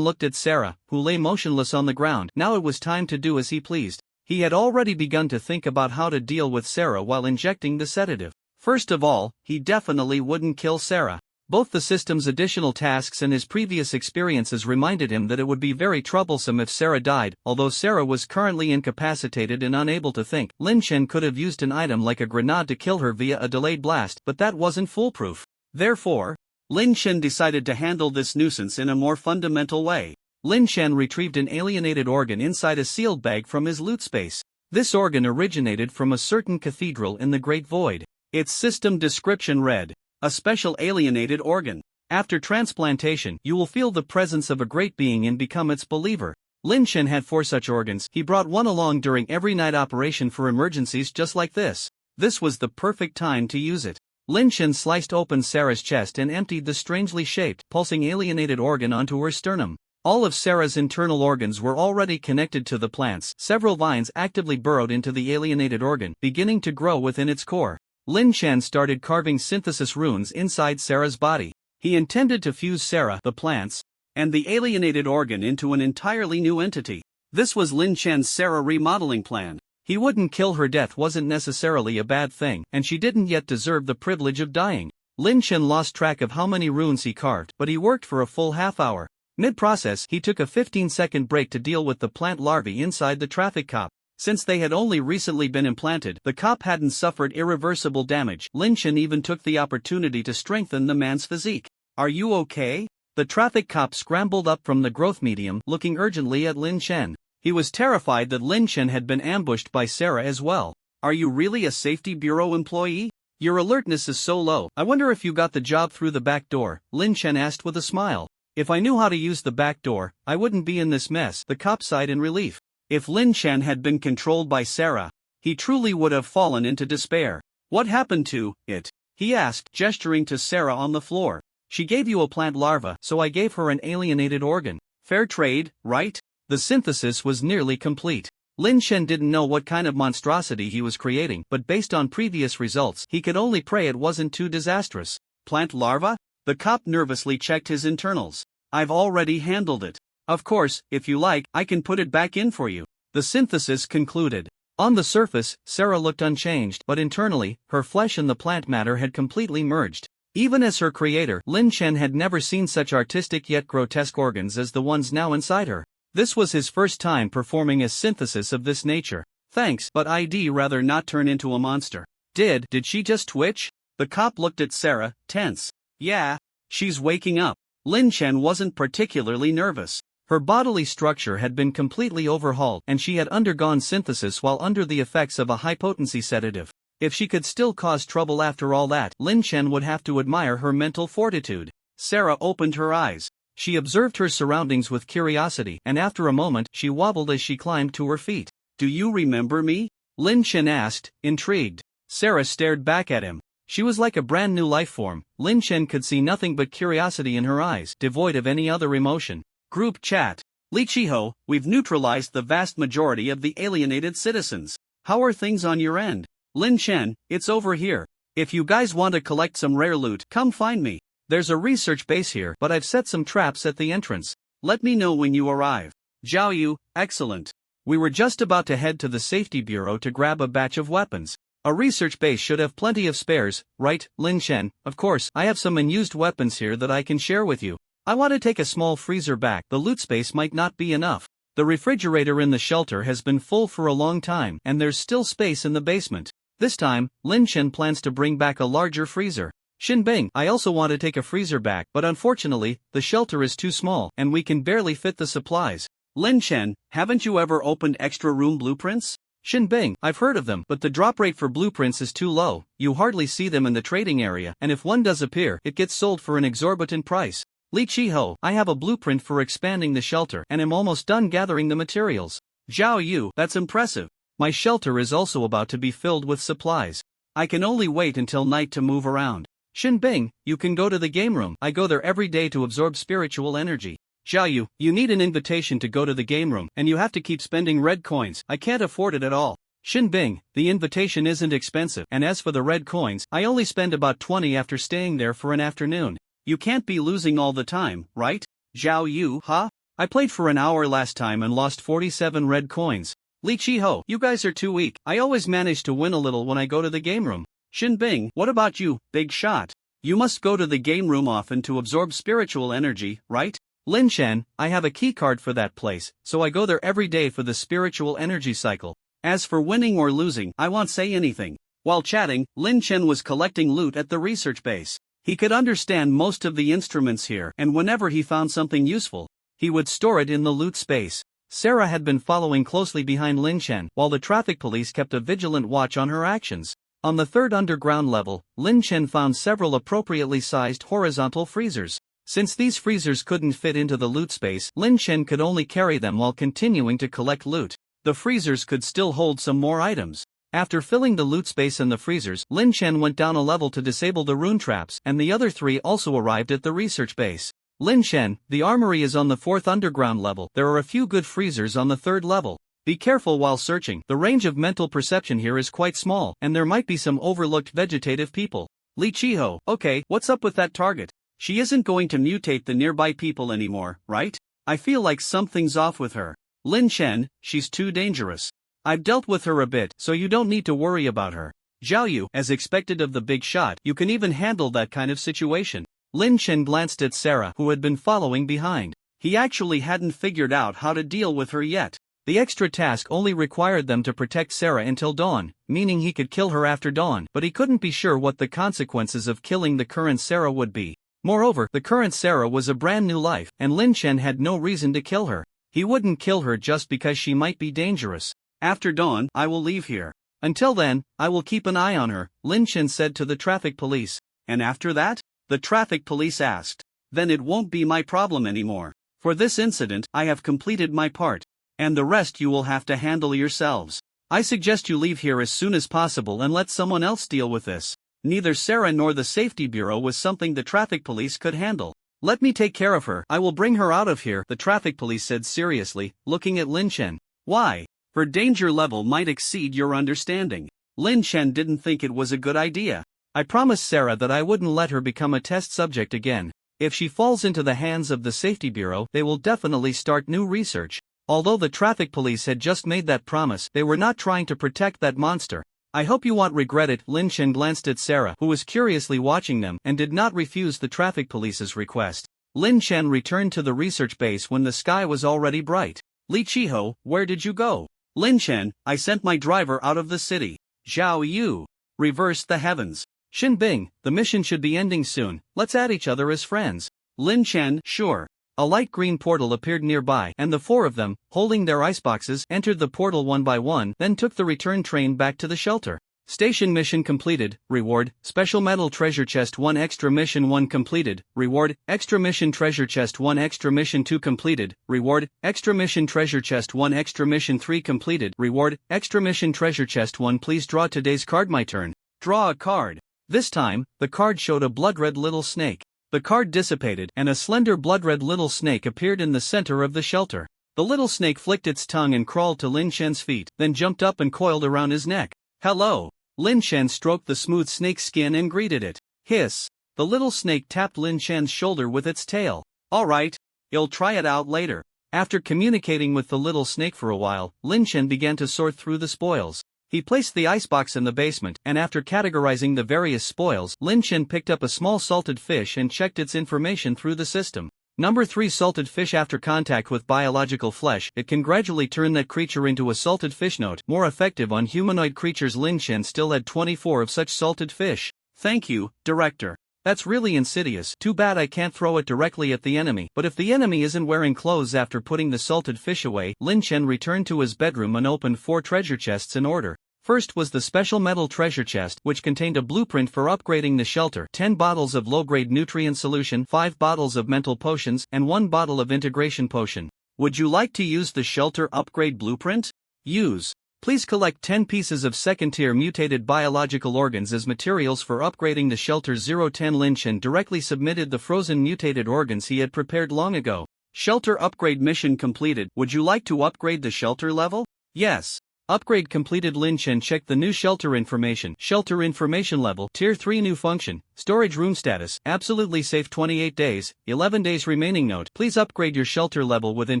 looked at Sarah, who lay motionless on the ground. Now it was time to do as he pleased. He had already begun to think about how to deal with Sarah while injecting the sedative. First of all, he definitely wouldn't kill Sarah. Both the system's additional tasks and his previous experiences reminded him that it would be very troublesome if Sarah died. Although Sarah was currently incapacitated and unable to think, Lin Chen could have used an item like a grenade to kill her via a delayed blast, but that wasn't foolproof. Therefore, Lin Chen decided to handle this nuisance in a more fundamental way. Lin Chen retrieved an alienated organ inside a sealed bag from his loot space. This organ originated from a certain cathedral in the Great Void. Its system description read, a special alienated organ. After transplantation, you will feel the presence of a great being and become its believer. Lin Chen had 4 such organs. He brought one along during every night operation for emergencies just like this. This was the perfect time to use it. Lin Chen sliced open Sarah's chest and emptied the strangely shaped, pulsing alienated organ onto her sternum. All of Sarah's internal organs were already connected to the plants. Several vines actively burrowed into the alienated organ, beginning to grow within its core. Lin Chen started carving synthesis runes inside Sarah's body. He intended to fuse Sarah, the plants, and the alienated organ into an entirely new entity. This was Lin Chen's Sarah remodeling plan. He wouldn't kill her. Death wasn't necessarily a bad thing, and she didn't yet deserve the privilege of dying. Lin Chen lost track of how many runes he carved, but he worked for a full half-hour. Mid-process, he took a 15-second break to deal with the plant larvae inside the traffic cop. Since they had only recently been implanted, the cop hadn't suffered irreversible damage. Lin Chen even took the opportunity to strengthen the man's physique. Are you okay? The traffic cop scrambled up from the growth medium, looking urgently at Lin Chen. He was terrified that Lin Chen had been ambushed by Sarah as well. Are you really a safety bureau employee? Your alertness is so low. I wonder if you got the job through the back door, Lin Chen asked with a smile. If I knew how to use the back door, I wouldn't be in this mess, the cop sighed in relief. If Lin Chen had been controlled by Sarah, he truly would have fallen into despair. What happened to it? He asked, gesturing to Sarah on the floor. She gave you a plant larva, so I gave her an alienated organ. Fair trade, right? The synthesis was nearly complete. Lin Chen didn't know what kind of monstrosity he was creating, but based on previous results, he could only pray it wasn't too disastrous. Plant larva? The cop nervously checked his internals. I've already handled it. Of course, if you like, I can put it back in for you. The synthesis concluded. On the surface, Sarah looked unchanged, but internally, her flesh and the plant matter had completely merged. Even as her creator, Lin Chen had never seen such artistic yet grotesque organs as the ones now inside her. This was his first time performing a synthesis of this nature. Thanks, but I'd rather not turn into a monster. Did she just twitch? The cop looked at Sarah, tense. Yeah, she's waking up. Lin Chen wasn't particularly nervous. Her bodily structure had been completely overhauled, and she had undergone synthesis while under the effects of a high-potency sedative. If she could still cause trouble after all that, Lin Chen would have to admire her mental fortitude. Sarah opened her eyes. She observed her surroundings with curiosity, and after a moment, she wobbled as she climbed to her feet. Do you remember me? Lin Chen asked, intrigued. Sarah stared back at him. She was like a brand new life form. Lin Chen could see nothing but curiosity in her eyes, devoid of any other emotion. Group chat. Li Chiho, we've neutralized the vast majority of the alienated citizens. How are things on your end? Lin Chen, it's over here. If you guys want to collect some rare loot, come find me. There's a research base here, but I've set some traps at the entrance. Let me know when you arrive. Zhao Yu, excellent. We were just about to head to the safety bureau to grab a batch of weapons. A research base should have plenty of spares, right, Lin Chen? Of course, I have some unused weapons here that I can share with you. I want to take a small freezer back, the loot space might not be enough. The refrigerator in the shelter has been full for a long time, and there's still space in the basement. This time, Lin Chen plans to bring back a larger freezer. Xinbing, I also want to take a freezer back, but unfortunately, the shelter is too small, and we can barely fit the supplies. Lin Chen, haven't you ever opened extra room blueprints? Xinbing, I've heard of them, but the drop rate for blueprints is too low, you hardly see them in the trading area, and if one does appear, it gets sold for an exorbitant price. Li Chiho, I have a blueprint for expanding the shelter and am almost done gathering the materials. Zhao Yu, that's impressive. My shelter is also about to be filled with supplies. I can only wait until night to move around. Xinbing, you can go to the game room. I go there every day to absorb spiritual energy. Zhao Yu, you need an invitation to go to the game room, and you have to keep spending red coins. I can't afford it at all. Xinbing, the invitation isn't expensive, and as for the red coins, I only spend about 20 after staying there for an afternoon. You can't be losing all the time, right? Zhao Yu, huh? I played for an hour last time and lost 47 red coins. Li Chiho, you guys are too weak. I always manage to win a little when I go to the game room. Xinbing, what about you, big shot? You must go to the game room often to absorb spiritual energy, right? Lin Chen, I have a key card for that place, so I go there every day for the spiritual energy cycle. As for winning or losing, I won't say anything. While chatting, Lin Chen was collecting loot at the research base. He could understand most of the instruments here, and whenever he found something useful, he would store it in the loot space. Sarah had been following closely behind Lin Chen, while the traffic police kept a vigilant watch on her actions. On the third underground level, Lin Chen found several appropriately sized horizontal freezers. Since these freezers couldn't fit into the loot space, Lin Chen could only carry them while continuing to collect loot. The freezers could still hold some more items. After filling the loot space in the freezers, Lin Chen went down a level to disable the rune traps, and the other three also arrived at the research base. Lin Chen, the armory is on the fourth underground level. There are a few good freezers on the third level. Be careful while searching. The range of mental perception here is quite small, and there might be some overlooked vegetative people. Li Chiho, okay, what's up with that target? She isn't going to mutate the nearby people anymore, right? I feel like something's off with her. Lin Chen, she's too dangerous. I've dealt with her a bit, so you don't need to worry about her. Zhao Yu, as expected of the big shot, you can even handle that kind of situation. Lin Chen glanced at Sarah, who had been following behind. He actually hadn't figured out how to deal with her yet. The extra task only required them to protect Sarah until dawn, meaning he could kill her after dawn, but he couldn't be sure what the consequences of killing the current Sarah would be. Moreover, the current Sarah was a brand new life, and Lin Chen had no reason to kill her. He wouldn't kill her just because she might be dangerous. After dawn, I will leave here. Until then, I will keep an eye on her, Lin Chen said to the traffic police. And after that? The traffic police asked. Then it won't be my problem anymore. For this incident, I have completed my part. And the rest you will have to handle yourselves. I suggest you leave here as soon as possible and let someone else deal with this. Neither Sarah nor the safety bureau was something the traffic police could handle. Let me take care of her. I will bring her out of here, the traffic police said seriously, looking at Lin Chen. Why? Her danger level might exceed your understanding. Lin Chen didn't think it was a good idea. I promised Sarah that I wouldn't let her become a test subject again. If she falls into the hands of the safety bureau, they will definitely start new research. Although the traffic police had just made that promise, they were not trying to protect that monster. I hope you won't regret it. Lin Chen glanced at Sarah, who was curiously watching them, and did not refuse the traffic police's request. Lin Chen returned to the research base when the sky was already bright. Li Chiho, where did you go? Lin Chen, I sent my driver out of the city. Zhao Yu reversed the heavens. Xinbing, the mission should be ending soon. Let's add each other as friends. Lin Chen, sure. A light green portal appeared nearby, and the four of them, holding their iceboxes, entered the portal one by one, then took the return train back to the shelter. Station mission completed, reward, special medal treasure chest 1 extra mission 1 completed, reward, extra mission treasure chest 1 extra mission 2 completed, reward, extra mission treasure chest 1 extra mission 3 completed, reward, extra mission treasure chest 1. Please draw today's card. My turn. Draw a card. This time, the card showed a blood-red little snake. The card dissipated, and a slender blood-red little snake appeared in the center of the shelter. The little snake flicked its tongue and crawled to Lin Shen's feet, then jumped up and coiled around his neck. Hello! Lin Shen stroked the smooth snake's skin and greeted it. Hiss! The little snake tapped Lin Shen's shoulder with its tail. Alright, I'll try it out later. After communicating with the little snake for a while, Lin Shen began to sort through the spoils. He placed the icebox in the basement, and after categorizing the various spoils, Lin Shen picked up a small salted fish and checked its information through the system. Number 3 salted fish. After contact with biological flesh, it can gradually turn that creature into a salted fish. Note, more effective on humanoid creatures. Lin Shen still had 24 of such salted fish. Thank you, Director. That's really insidious. Too bad I can't throw it directly at the enemy. But if the enemy isn't wearing clothes. After putting the salted fish away, Lin Shen returned to his bedroom and opened 4 treasure chests in order. First was the special metal treasure chest, which contained a blueprint for upgrading the shelter, 10 bottles of low-grade nutrient solution, 5 bottles of mental potions, and 1 bottle of integration potion. Would you like to use the shelter upgrade blueprint? Use. Please collect 10 pieces of second-tier mutated biological organs as materials for upgrading the shelter. 010 Lin Shen directly submitted the frozen mutated organs he had prepared long ago. Shelter upgrade mission completed. Would you like to upgrade the shelter level? Yes. Upgrade completed. Lin Shen checked the new shelter information. Shelter information level, Tier 3 new function, storage room status, absolutely safe 28 days, 11 days remaining. Note, please upgrade your shelter level within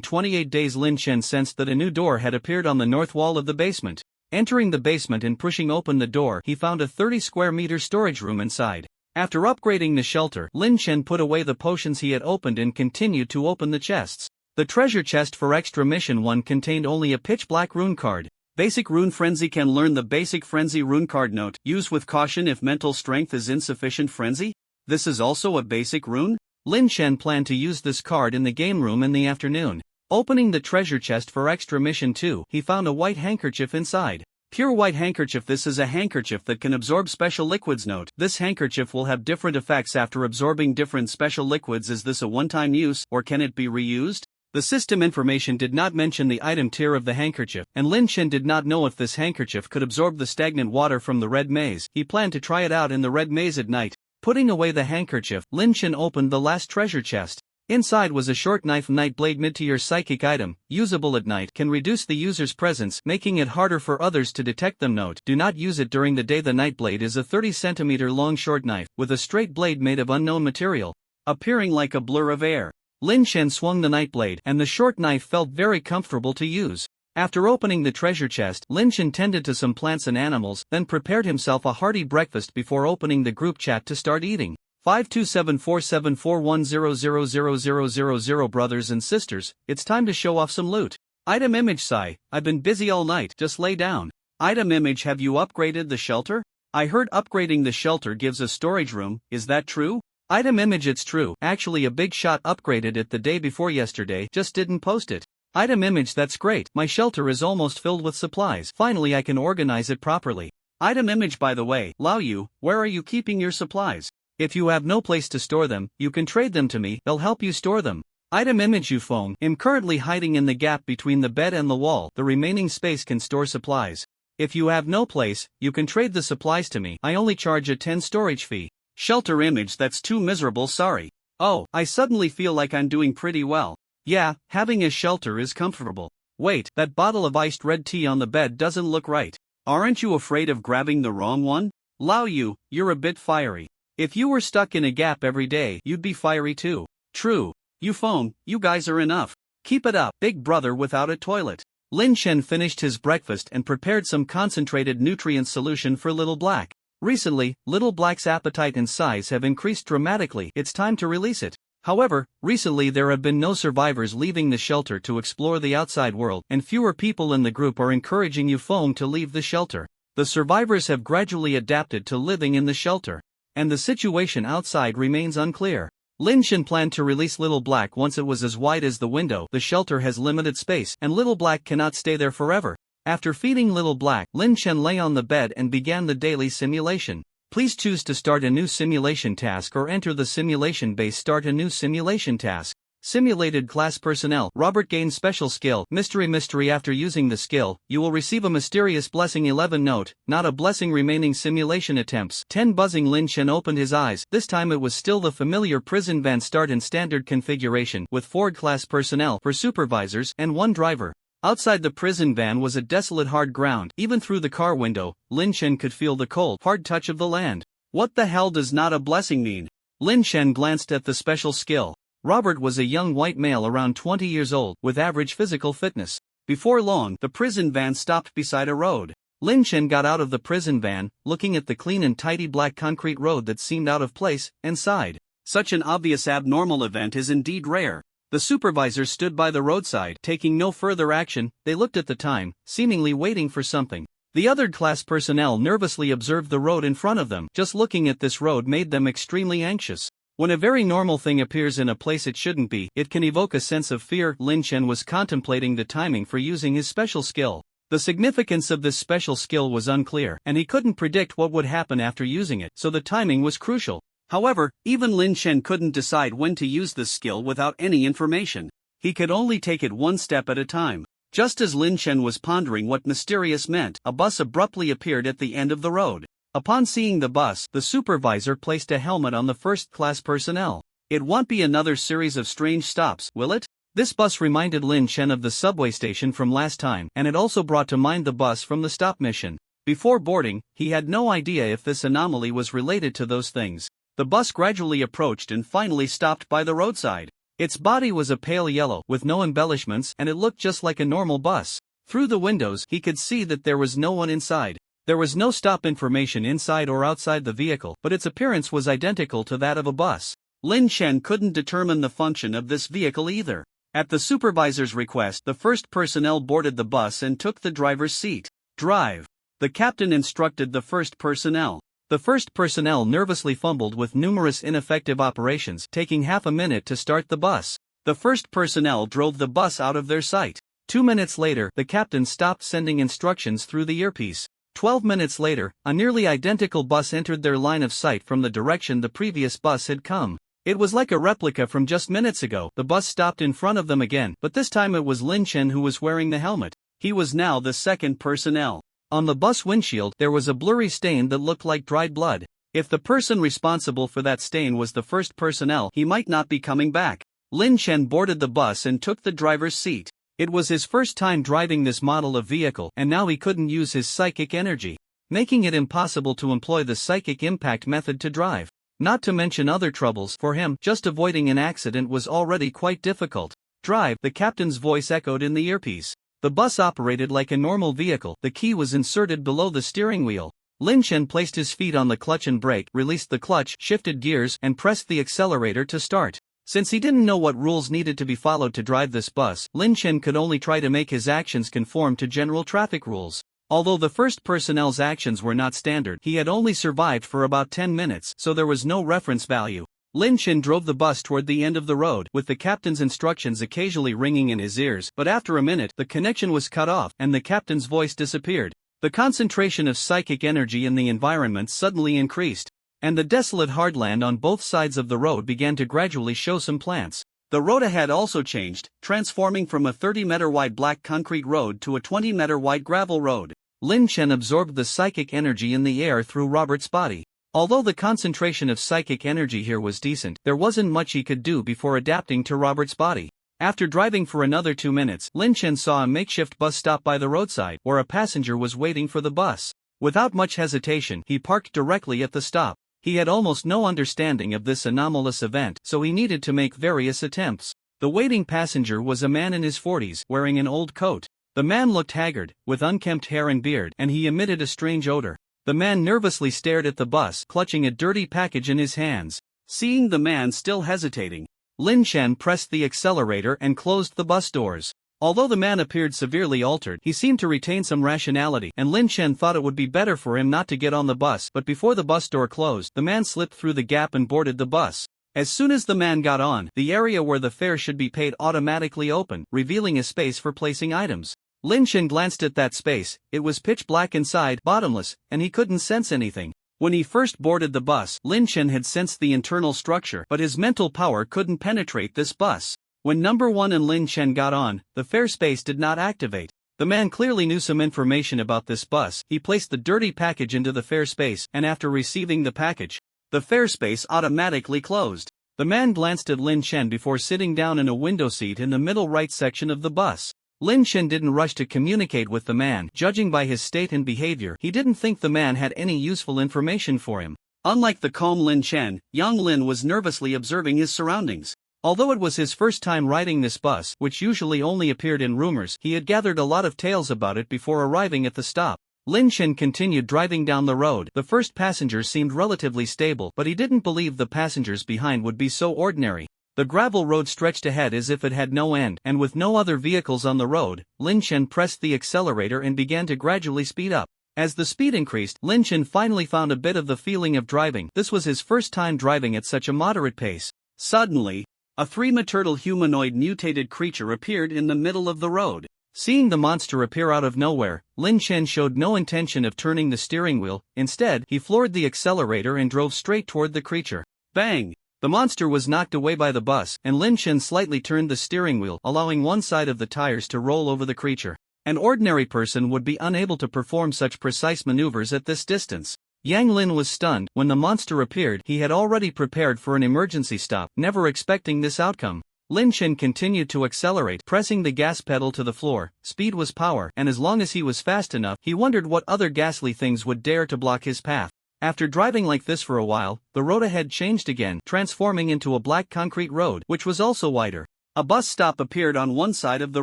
28 days. Lin Shen sensed that a new door had appeared on the north wall of the basement. Entering the basement and pushing open the door, he found a 30 square meter storage room inside. After upgrading the shelter, Lin Shen put away the potions he had opened and continued to open the chests. The treasure chest for extra mission 1 contained only a pitch black rune card. Basic Rune Frenzy. Can learn the basic Frenzy rune card. Note, use with caution if mental strength is insufficient. Frenzy? This is also a basic rune? Lin Shen planned to use this card in the game room in the afternoon. Opening the treasure chest for extra mission 2, he found a white handkerchief inside. Pure white handkerchief. This is a handkerchief that can absorb special liquids. Note, this handkerchief will have different effects after absorbing different special liquids. Is this a one-time use, or can it be reused? The system information did not mention the item tier of the handkerchief, and Lin Shen did not know if this handkerchief could absorb the stagnant water from the red maze. He planned to try it out in the red maze at night. Putting away the handkerchief, Lin Shen opened the last treasure chest. Inside was a short knife. Night blade. Mid-tier psychic item, usable at night, can reduce the user's presence, making it harder for others to detect them. Note, do not use it during the day. The night blade is a 30 cm long short knife, with a straight blade made of unknown material, appearing like a blur of air. Lin Shen swung the night blade, and the short knife felt very comfortable to use. After opening the treasure chest, Lin Shen tended to some plants and animals, then prepared himself a hearty breakfast before opening the group chat to start eating. 527474100000. Brothers and sisters, it's time to show off some loot. Item image. Sigh, I've been busy all night, just lay down. Item image. Have you upgraded the shelter? I heard upgrading the shelter gives a storage room, is that true? Item image. It's true, actually a big shot upgraded it the day before yesterday, just didn't post it. Item image. That's great, my shelter is almost filled with supplies, finally I can organize it properly. Item image. By the way, Lao Yu, where are you keeping your supplies? If you have no place to store them, you can trade them to me, they'll help you store them. Item image. Yufeng, I'm currently hiding in the gap between the bed and the wall, the remaining space can store supplies. If you have no place, you can trade the supplies to me, I only charge a 10 storage fee. Shelter image. That's too miserable, sorry. Oh, I suddenly feel like I'm doing pretty well. Yeah, having a shelter is comfortable. Wait, that bottle of iced red tea on the bed doesn't look right. Aren't you afraid of grabbing the wrong one? Lao Yu, you're a bit fiery. If you were stuck in a gap every day, you'd be fiery too. True. Yufeng, you guys are enough. Keep it up, big brother without a toilet. Lin Shen finished his breakfast and prepared some concentrated nutrient solution for Little Black. Recently, Little Black's appetite and size have increased dramatically. It's time to release it. However, recently there have been no survivors leaving the shelter to explore the outside world, and fewer people in the group are encouraging Yufeng to leave the shelter. The survivors have gradually adapted to living in the shelter, and the situation outside remains unclear. Lin Shen planned to release Little Black once it was as wide as the window. The shelter has limited space, and Little Black cannot stay there forever. After feeding Little Black, Lin Shen lay on the bed and began the daily simulation. Please choose to start a new simulation task or enter the simulation base. Start a new simulation task. Simulated class personnel. Robert gained special skill. Mystery. After using the skill, you will receive a mysterious blessing. 11 Note, not a blessing. Remaining simulation attempts. 10 Buzzing. Lin Chen opened his eyes. This time it was still the familiar prison van. Start in standard configuration with 4 class personnel for supervisors and 1 driver. Outside the prison van was a desolate hard ground. Even through the car window, Lin Chen could feel the cold, hard touch of the land. What the hell does not a blessing mean? Lin Chen glanced at the special skill. Robert was a young white male around 20 years old, with average physical fitness. Before long, the prison van stopped beside a road. Lin Chen got out of the prison van, looking at the clean and tidy black concrete road that seemed out of place, and sighed. Such an obvious abnormal event is indeed rare. The supervisors stood by the roadside, taking no further action. They looked at the time, seemingly waiting for something. The other class personnel nervously observed the road in front of them. Just looking at this road made them extremely anxious. When a very normal thing appears in a place it shouldn't be, it can evoke a sense of fear. Lin Chen was contemplating the timing for using his special skill. The significance of this special skill was unclear, and he couldn't predict what would happen after using it, so the timing was crucial. However, even Lin Chen couldn't decide when to use this skill without any information. He could only take it one step at a time. Just as Lin Chen was pondering what mysterious meant, a bus abruptly appeared at the end of the road. Upon seeing the bus, the supervisor placed a helmet on the first-class personnel. It won't be another series of strange stops, will it? This bus reminded Lin Chen of the subway station from last time, and it also brought to mind the bus from the stop mission. Before boarding, he had no idea if this anomaly was related to those things. The bus gradually approached and finally stopped by the roadside. Its body was a pale yellow, with no embellishments, and it looked just like a normal bus. Through the windows, he could see that there was no one inside. There was no stop information inside or outside the vehicle, but its appearance was identical to that of a bus. Lin Chen couldn't determine the function of this vehicle either. At the supervisor's request, the first personnel boarded the bus and took the driver's seat. Drive. The captain instructed the first personnel. The first personnel nervously fumbled with numerous ineffective operations, taking half a minute to start the bus. The first personnel drove the bus out of their sight. 2 minutes later, the captain stopped sending instructions through the earpiece. 12 minutes later, a nearly identical bus entered their line of sight from the direction the previous bus had come. It was like a replica from just minutes ago. The bus stopped in front of them again, but this time it was Lin Chen who was wearing the helmet. He was now the second personnel. On the bus windshield, there was a blurry stain that looked like dried blood. If the person responsible for that stain was the first personnel, he might not be coming back. Lin Chen boarded the bus and took the driver's seat. It was his first time driving this model of vehicle, and now he couldn't use his psychic energy, making it impossible to employ the psychic impact method to drive. Not to mention other troubles for him, just avoiding an accident was already quite difficult. Drive, the captain's voice echoed in the earpiece. The bus operated like a normal vehicle. The key was inserted below the steering wheel. Lin Chen placed his feet on the clutch and brake, released the clutch, shifted gears, and pressed the accelerator to start. Since he didn't know what rules needed to be followed to drive this bus, Lin Chen could only try to make his actions conform to general traffic rules. Although the first personnel's actions were not standard, he had only survived for about 10 minutes, so there was no reference value. Lin Chen drove the bus toward the end of the road, with the captain's instructions occasionally ringing in his ears, but after a minute, the connection was cut off, and the captain's voice disappeared. The concentration of psychic energy in the environment suddenly increased, and the desolate hardland on both sides of the road began to gradually show some plants. The road ahead also changed, transforming from a 30-meter-wide black concrete road to a 20-meter-wide gravel road. Lin Chen absorbed the psychic energy in the air through Robert's body. Although the concentration of psychic energy here was decent, there wasn't much he could do before adapting to Robert's body. After driving for another 2 minutes, Lin Chen saw a makeshift bus stop by the roadside, where a passenger was waiting for the bus. Without much hesitation, he parked directly at the stop. He had almost no understanding of this anomalous event, so he needed to make various attempts. The waiting passenger was a man in his 40s, wearing an old coat. The man looked haggard, with unkempt hair and beard, and he emitted a strange odor. The man nervously stared at the bus, clutching a dirty package in his hands. Seeing the man still hesitating, Lin Chen pressed the accelerator and closed the bus doors. Although the man appeared severely altered, he seemed to retain some rationality, and Lin Chen thought it would be better for him not to get on the bus, but before the bus door closed, the man slipped through the gap and boarded the bus. As soon as the man got on, the area where the fare should be paid automatically opened, revealing a space for placing items. Lin Chen glanced at that space. It was pitch black inside, bottomless, and he couldn't sense anything. When he first boarded the bus, Lin Chen had sensed the internal structure, but his mental power couldn't penetrate this bus. When number 1 and Lin Chen got on, the fair space did not activate. The man clearly knew some information about this bus. He placed the dirty package into the fair space, and after receiving the package, the fair space automatically closed. The man glanced at Lin Chen before sitting down in a window seat in the middle right section of the bus. Lin Chen didn't rush to communicate with the man. Judging by his state and behavior, he didn't think the man had any useful information for him. Unlike the calm Lin Chen, Yang Lin was nervously observing his surroundings. Although it was his first time riding this bus, which usually only appeared in rumors, he had gathered a lot of tales about it before arriving at the stop. Lin Chen continued driving down the road. The first passenger seemed relatively stable, but he didn't believe the passengers behind would be so ordinary. The gravel road stretched ahead as if it had no end, and with no other vehicles on the road, Lin Chen pressed the accelerator and began to gradually speed up. As the speed increased, Lin Chen finally found a bit of the feeling of driving. This was his first time driving at such a moderate pace. Suddenly, a three-meturtal humanoid mutated creature appeared in the middle of the road. Seeing the monster appear out of nowhere, Lin Chen showed no intention of turning the steering wheel. Instead, he floored the accelerator and drove straight toward the creature. Bang! The monster was knocked away by the bus, and Lin Chen slightly turned the steering wheel, allowing one side of the tires to roll over the creature. An ordinary person would be unable to perform such precise maneuvers at this distance. Yang Lin was stunned. When the monster appeared, he had already prepared for an emergency stop, never expecting this outcome. Lin Chen continued to accelerate, pressing the gas pedal to the floor. Speed was power, and as long as he was fast enough, he wondered what other ghastly things would dare to block his path. After driving like this for a while, the road ahead changed again, transforming into a black concrete road, which was also wider. A bus stop appeared on one side of the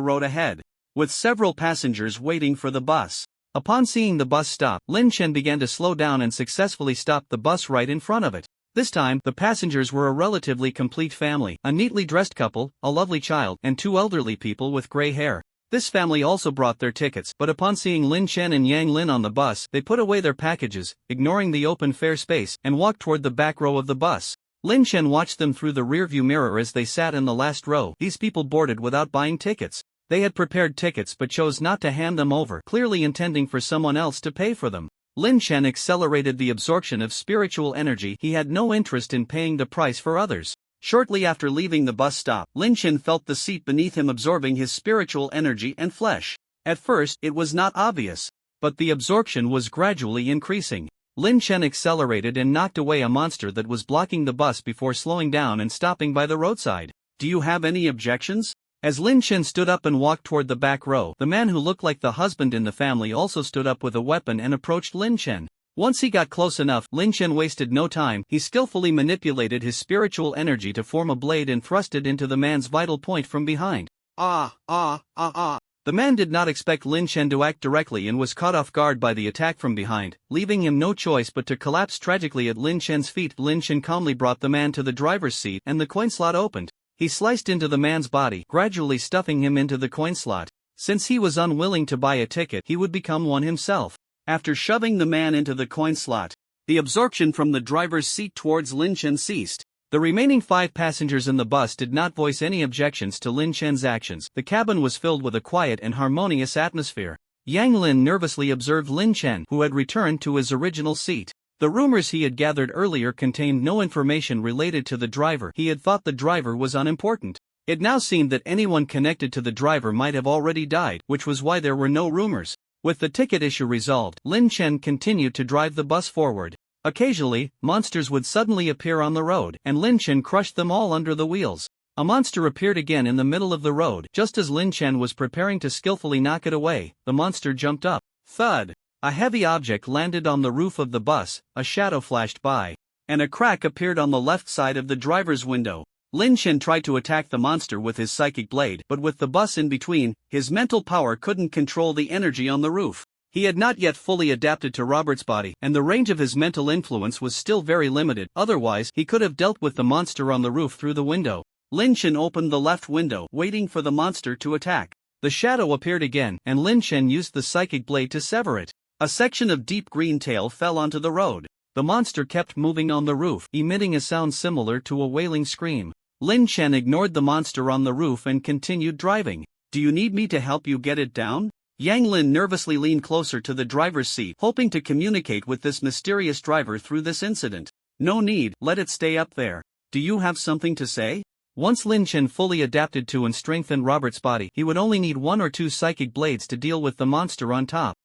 road ahead, with several passengers waiting for the bus. Upon seeing the bus stop, Lin Chen began to slow down and successfully stopped the bus right in front of it. This time, the passengers were a relatively complete family, a neatly dressed couple, a lovely child, and two elderly people with gray hair. This family also brought their tickets, but upon seeing Lin Chen and Yang Lin on the bus, they put away their packages, ignoring the open fair space, and walked toward the back row of the bus. Lin Chen watched them through the rearview mirror as they sat in the last row. These people boarded without buying tickets. They had prepared tickets but chose not to hand them over, clearly intending for someone else to pay for them. Lin Chen accelerated the absorption of spiritual energy. He had no interest in paying the price for others. Shortly after leaving the bus stop, Lin Chen felt the seat beneath him absorbing his spiritual energy and flesh. At first, it was not obvious, but the absorption was gradually increasing. Lin Chen accelerated and knocked away a monster that was blocking the bus before slowing down and stopping by the roadside. "Do you have any objections?" As Lin Chen stood up and walked toward the back row, the man who looked like the husband in the family also stood up with a weapon and approached Lin Chen. Once he got close enough, Lin Chen wasted no time. He skillfully manipulated his spiritual energy to form a blade and thrust it into the man's vital point from behind. The man did not expect Lin Chen to act directly and was caught off guard by the attack from behind, leaving him no choice but to collapse tragically at Lin Chen's feet. Lin Chen calmly brought the man to the driver's seat and the coin slot opened. He sliced into the man's body, gradually stuffing him into the coin slot. Since he was unwilling to buy a ticket, he would become one himself. After shoving the man into the coin slot, the absorption from the driver's seat towards Lin Chen ceased. The remaining 5 passengers in the bus did not voice any objections to Lin Chen's actions. The cabin was filled with a quiet and harmonious atmosphere. Yang Lin nervously observed Lin Chen, who had returned to his original seat. The rumors he had gathered earlier contained no information related to the driver. He had thought the driver was unimportant. It now seemed that anyone connected to the driver might have already died, which was why there were no rumors. With the ticket issue resolved, Lin Chen continued to drive the bus forward. Occasionally, monsters would suddenly appear on the road, and Lin Chen crushed them all under the wheels. A monster appeared again in the middle of the road. Just as Lin Chen was preparing to skillfully knock it away, the monster jumped up. Thud! A heavy object landed on the roof of the bus, a shadow flashed by, and a crack appeared on the left side of the driver's window. Lin Chen tried to attack the monster with his psychic blade, but with the bus in between, his mental power couldn't control the energy on the roof. He had not yet fully adapted to Robert's body, and the range of his mental influence was still very limited. Otherwise, he could have dealt with the monster on the roof through the window. Lin Chen opened the left window, waiting for the monster to attack. The shadow appeared again, and Lin Chen used the psychic blade to sever it. A section of deep green tail fell onto the road. The monster kept moving on the roof, emitting a sound similar to a wailing scream. Lin Chen ignored the monster on the roof and continued driving. "Do you need me to help you get it down?" Yang Lin nervously leaned closer to the driver's seat, hoping to communicate with this mysterious driver through this incident. "No need, let it stay up there. Do you have something to say?" Once Lin Chen fully adapted to and strengthened Robert's body, he would only need 1 or 2 psychic blades to deal with the monster on top.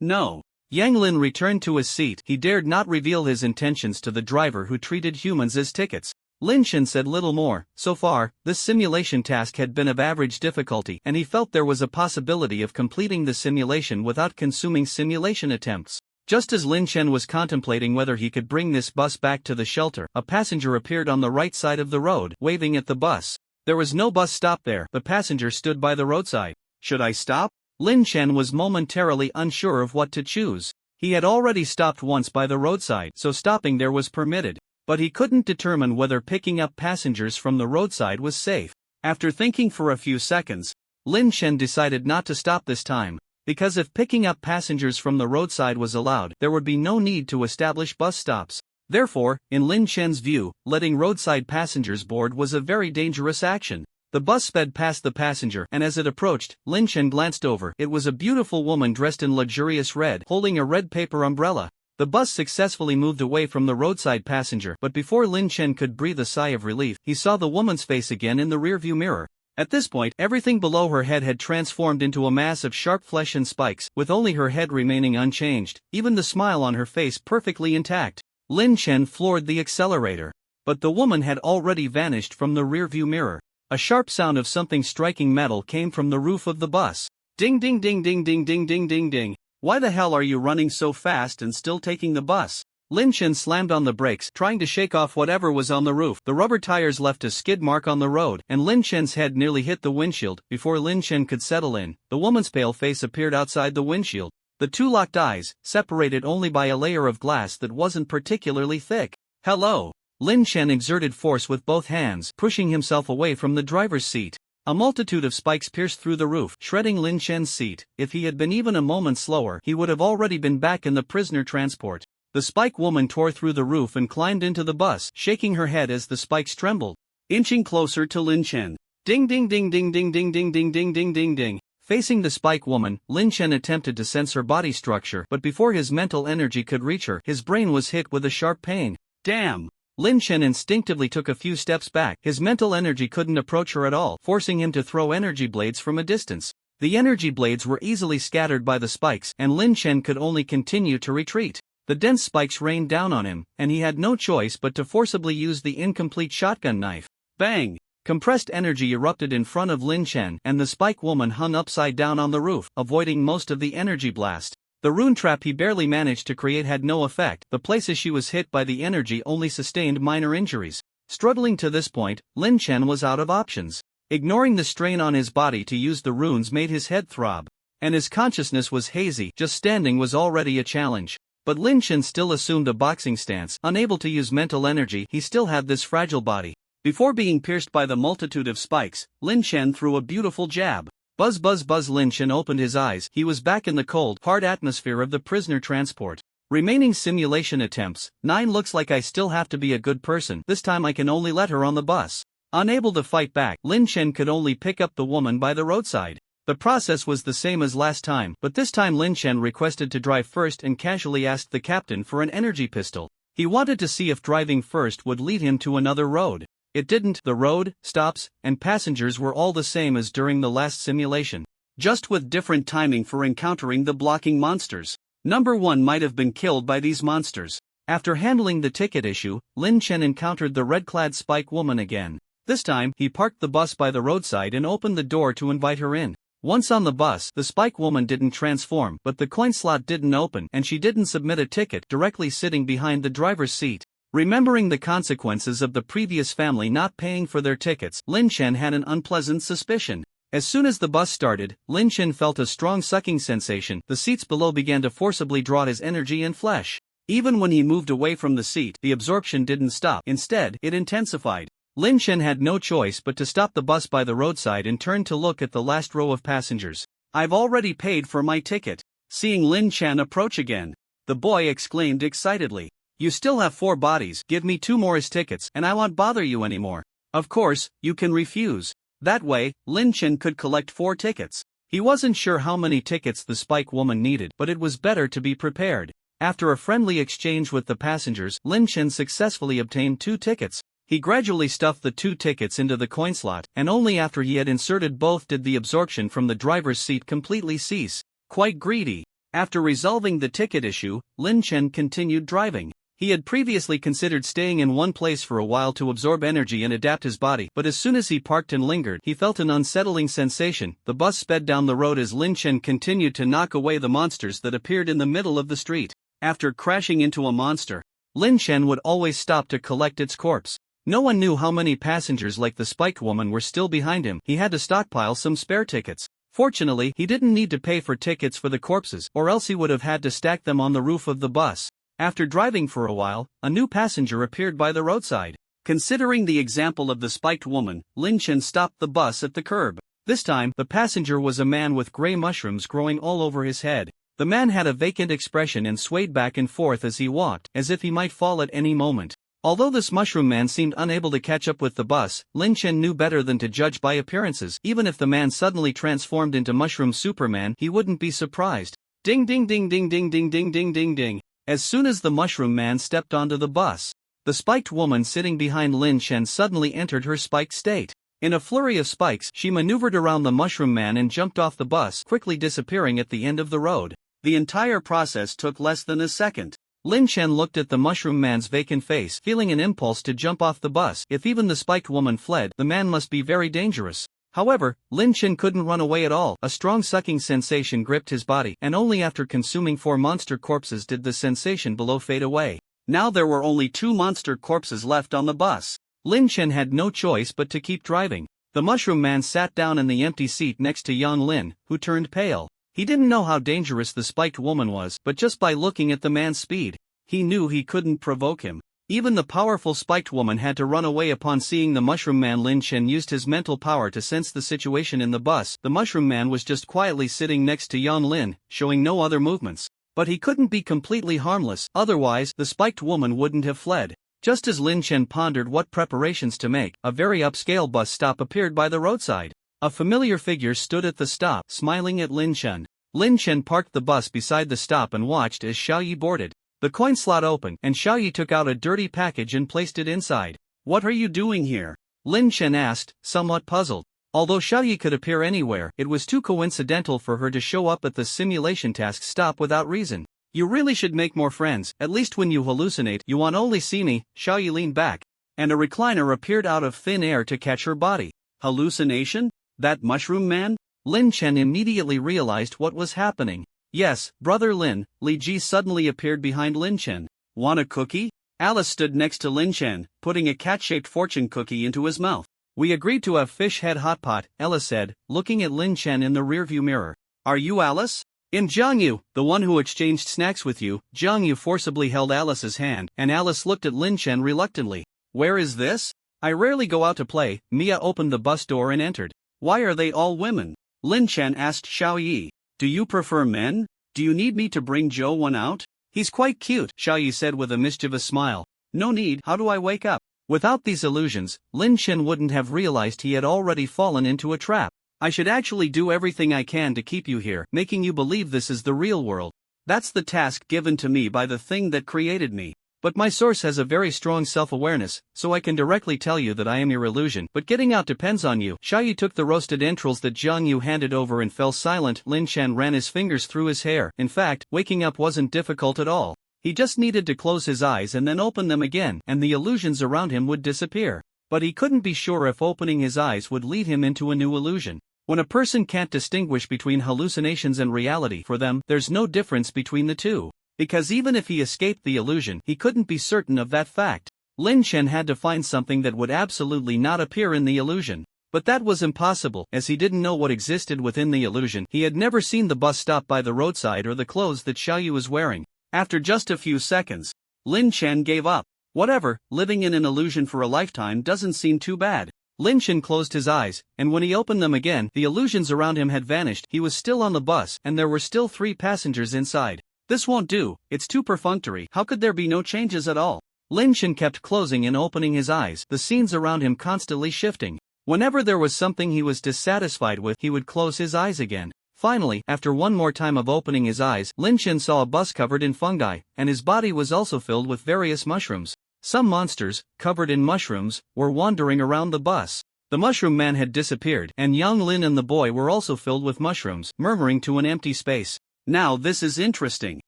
No. Yang Lin returned to his seat. He dared not reveal his intentions to the driver who treated humans as tickets. Lin Chen said little more. So far, this simulation task had been of average difficulty, and he felt there was a possibility of completing the simulation without consuming simulation attempts. Just as Lin Chen was contemplating whether he could bring this bus back to the shelter, a passenger appeared on the right side of the road, waving at the bus. There was no bus stop there. The passenger stood by the roadside. Should I stop? Lin Chen was momentarily unsure of what to choose. He had already stopped once by the roadside, so stopping there was permitted. But he couldn't determine whether picking up passengers from the roadside was safe. After thinking for a few seconds, Lin Chen decided not to stop this time. Because if picking up passengers from the roadside was allowed, there would be no need to establish bus stops. Therefore, in Lin Chen's view, letting roadside passengers board was a very dangerous action. The bus sped past the passenger, and as it approached, Lin Chen glanced over. It was a beautiful woman dressed in luxurious red, holding a red paper umbrella. The bus successfully moved away from the roadside passenger, but before Lin Chen could breathe a sigh of relief, he saw the woman's face again in the rearview mirror. At this point, everything below her head had transformed into a mass of sharp flesh and spikes, with only her head remaining unchanged, even the smile on her face perfectly intact. Lin Chen floored the accelerator. But the woman had already vanished from the rearview mirror. A sharp sound of something striking metal came from the roof of the bus. Ding ding ding ding ding ding ding ding ding. Why the hell are you running so fast and still taking the bus? Lin Chen slammed on the brakes, trying to shake off whatever was on the roof. The rubber tires left a skid mark on the road, and Lin Chen's head nearly hit the windshield. Before Lin Chen could settle in, the woman's pale face appeared outside the windshield. The two locked eyes, separated only by a layer of glass that wasn't particularly thick. Hello. Lin Chen exerted force with both hands, pushing himself away from the driver's seat. A multitude of spikes pierced through the roof, shredding Lin Chen's seat. If he had been even a moment slower, he would have already been back in the prisoner transport. The spike woman tore through the roof and climbed into the bus, shaking her head as the spikes trembled. Inching closer to Lin Chen. Ding ding ding ding ding ding ding ding ding ding ding ding. Facing the spike woman, Lin Chen attempted to sense her body structure, but before his mental energy could reach her, his brain was hit with a sharp pain. Damn! Lin Chen instinctively took a few steps back. His mental energy couldn't approach her at all, forcing him to throw energy blades from a distance. The energy blades were easily scattered by the spikes, and Lin Chen could only continue to retreat. The dense spikes rained down on him, and he had no choice but to forcibly use the incomplete shotgun knife. Bang! Compressed energy erupted in front of Lin Chen, and the spike woman hung upside down on the roof, avoiding most of the energy blast. The rune trap he barely managed to create had no effect. The places she was hit by the energy only sustained minor injuries. Struggling to this point, Lin Chen was out of options. Ignoring the strain on his body to use the runes made his head throb. And his consciousness was hazy. Just standing was already a challenge. But Lin Chen still assumed a boxing stance. Unable to use mental energy, he still had this fragile body. Before being pierced by the multitude of spikes, Lin Chen threw a beautiful jab. Buzz buzz buzz. Lin Chen opened his eyes. He was back in the cold, hard atmosphere of the prisoner transport. Remaining simulation attempts. 9. Looks like I still have to be a good person. This time I can only let her on the bus. Unable to fight back, Lin Chen could only pick up the woman by the roadside. The process was the same as last time, but this time Lin Chen requested to drive first and casually asked the captain for an energy pistol. He wanted to see if driving first would lead him to another road. It didn't. The road, stops, and passengers were all the same as during the last simulation, just with different timing for encountering the blocking monsters. Number 1 might have been killed by these monsters. After handling the ticket issue, Lin Chen encountered the red-clad spike woman again. This time, he parked the bus by the roadside and opened the door to invite her in. Once on the bus, the spike woman didn't transform, but the coin slot didn't open and she didn't submit a ticket, directly sitting behind the driver's seat. Remembering the consequences of the previous family not paying for their tickets, Lin Chen had an unpleasant suspicion. As soon as the bus started, Lin Chen felt a strong sucking sensation. The seats below began to forcibly draw his energy and flesh. Even when he moved away from the seat, the absorption didn't stop. Instead, it intensified. Lin Chen had no choice but to stop the bus by the roadside and turn to look at the last row of passengers. I've already paid for my ticket. Seeing Lin Chen approach again, the boy exclaimed excitedly. You still have 4 bodies. Give me 2 more as tickets, and I won't bother you anymore. Of course, you can refuse. That way, Lin Chen could collect 4 tickets. He wasn't sure how many tickets the spike woman needed, but it was better to be prepared. After a friendly exchange with the passengers, Lin Chen successfully obtained 2 tickets. He gradually stuffed the 2 tickets into the coin slot, and only after he had inserted both did the absorption from the driver's seat completely cease. Quite greedy. After resolving the ticket issue, Lin Chen continued driving. He had previously considered staying in one place for a while to absorb energy and adapt his body, but as soon as he parked and lingered, he felt an unsettling sensation. The bus sped down the road as Lin Chen continued to knock away the monsters that appeared in the middle of the street. After crashing into a monster, Lin Chen would always stop to collect its corpse. No one knew how many passengers like the spiked woman were still behind him. He had to stockpile some spare tickets. Fortunately, he didn't need to pay for tickets for the corpses, or else he would have had to stack them on the roof of the bus. After driving for a while, a new passenger appeared by the roadside. Considering the example of the spiked woman, Lin Chen stopped the bus at the curb. This time, the passenger was a man with gray mushrooms growing all over his head. The man had a vacant expression and swayed back and forth as he walked, as if he might fall at any moment. Although this mushroom man seemed unable to catch up with the bus, Lin Chen knew better than to judge by appearances. Even if the man suddenly transformed into Mushroom Superman, he wouldn't be surprised. Ding ding ding ding ding ding ding ding ding ding. As soon as the mushroom man stepped onto the bus, the spiked woman sitting behind Lin Chen suddenly entered her spiked state. In a flurry of spikes, she maneuvered around the mushroom man and jumped off the bus, quickly disappearing at the end of the road. The entire process took less than a second. Lin Chen looked at the mushroom man's vacant face, feeling an impulse to jump off the bus. If even the spiked woman fled, the man must be very dangerous. However, Lin Chen couldn't run away at all. A strong sucking sensation gripped his body, and only after consuming 4 monster corpses did the sensation below fade away. Now there were only 2 monster corpses left on the bus. Lin Chen had no choice but to keep driving. The mushroom man sat down in the empty seat next to Yang Lin, who turned pale. He didn't know how dangerous the spiked woman was, but just by looking at the man's speed, he knew he couldn't provoke him. Even the powerful spiked woman had to run away upon seeing the mushroom man. Lin Chen used his mental power to sense the situation in the bus. The mushroom man was just quietly sitting next to Yang Lin, showing no other movements. But he couldn't be completely harmless, otherwise the spiked woman wouldn't have fled. Just as Lin Chen pondered what preparations to make, a very upscale bus stop appeared by the roadside. A familiar figure stood at the stop, smiling at Lin Chen. Lin Chen parked the bus beside the stop and watched as Xiaoyi boarded. The coin slot opened, and Xiaoyi took out a dirty package and placed it inside. "What are you doing here?" Lin Chen asked, somewhat puzzled. Although Xiaoyi could appear anywhere, it was too coincidental for her to show up at the simulation task stop without reason. "You really should make more friends, at least when you hallucinate. You won't only see me." Xiaoyi leaned back, and a recliner appeared out of thin air to catch her body. Hallucination? That mushroom man? Lin Chen immediately realized what was happening. "Yes, brother Lin." Li Ji suddenly appeared behind Lin Chen. "Want a cookie?" Alice stood next to Lin Chen, putting a cat-shaped fortune cookie into his mouth. "We agreed to have fish head hot pot," Ella said, looking at Lin Chen in the rearview mirror. "Are you Alice?" "I'm Jiangyu, the one who exchanged snacks with you." Jiangyu forcibly held Alice's hand, and Alice looked at Lin Chen reluctantly. "Where is this?" "I rarely go out to play." Mia opened the bus door and entered. "Why are they all women?" Lin Chen asked Xiaoyi. "Do you prefer men? Do you need me to bring Joe one out?" "He's quite cute," Xiaoyi said with a mischievous smile. "No need." "How do I wake up?" Without these illusions, Lin Chen wouldn't have realized he had already fallen into a trap. "I should actually do everything I can to keep you here, making you believe this is the real world. That's the task given to me by the thing that created me. But my source has a very strong self-awareness, so I can directly tell you that I am your illusion. But getting out depends on you." Xiaoyi took the roasted entrails that Jiangyu handed over and fell silent. Lin Chen ran his fingers through his hair. In fact, waking up wasn't difficult at all. He just needed to close his eyes and then open them again, and the illusions around him would disappear. But he couldn't be sure if opening his eyes would lead him into a new illusion. When a person can't distinguish between hallucinations and reality, for them, there's no difference between the two. Because even if he escaped the illusion, he couldn't be certain of that fact. Lin Chen had to find something that would absolutely not appear in the illusion. But that was impossible, as he didn't know what existed within the illusion. He had never seen the bus stop by the roadside or the clothes that Xiaoyi was wearing. After just a few seconds, Lin Chen gave up. Whatever, living in an illusion for a lifetime doesn't seem too bad. Lin Chen closed his eyes, and when he opened them again, the illusions around him had vanished. He was still on the bus, and there were still 3 passengers inside. "This won't do, it's too perfunctory. How could there be no changes at all?" Lin Chen kept closing and opening his eyes, the scenes around him constantly shifting. Whenever there was something he was dissatisfied with, he would close his eyes again. Finally, after one more time of opening his eyes, Lin Chen saw a bus covered in fungi, and his body was also filled with various mushrooms. Some monsters, covered in mushrooms, were wandering around the bus. The mushroom man had disappeared, and young Lin and the boy were also filled with mushrooms, murmuring to an empty space. Now this is interesting.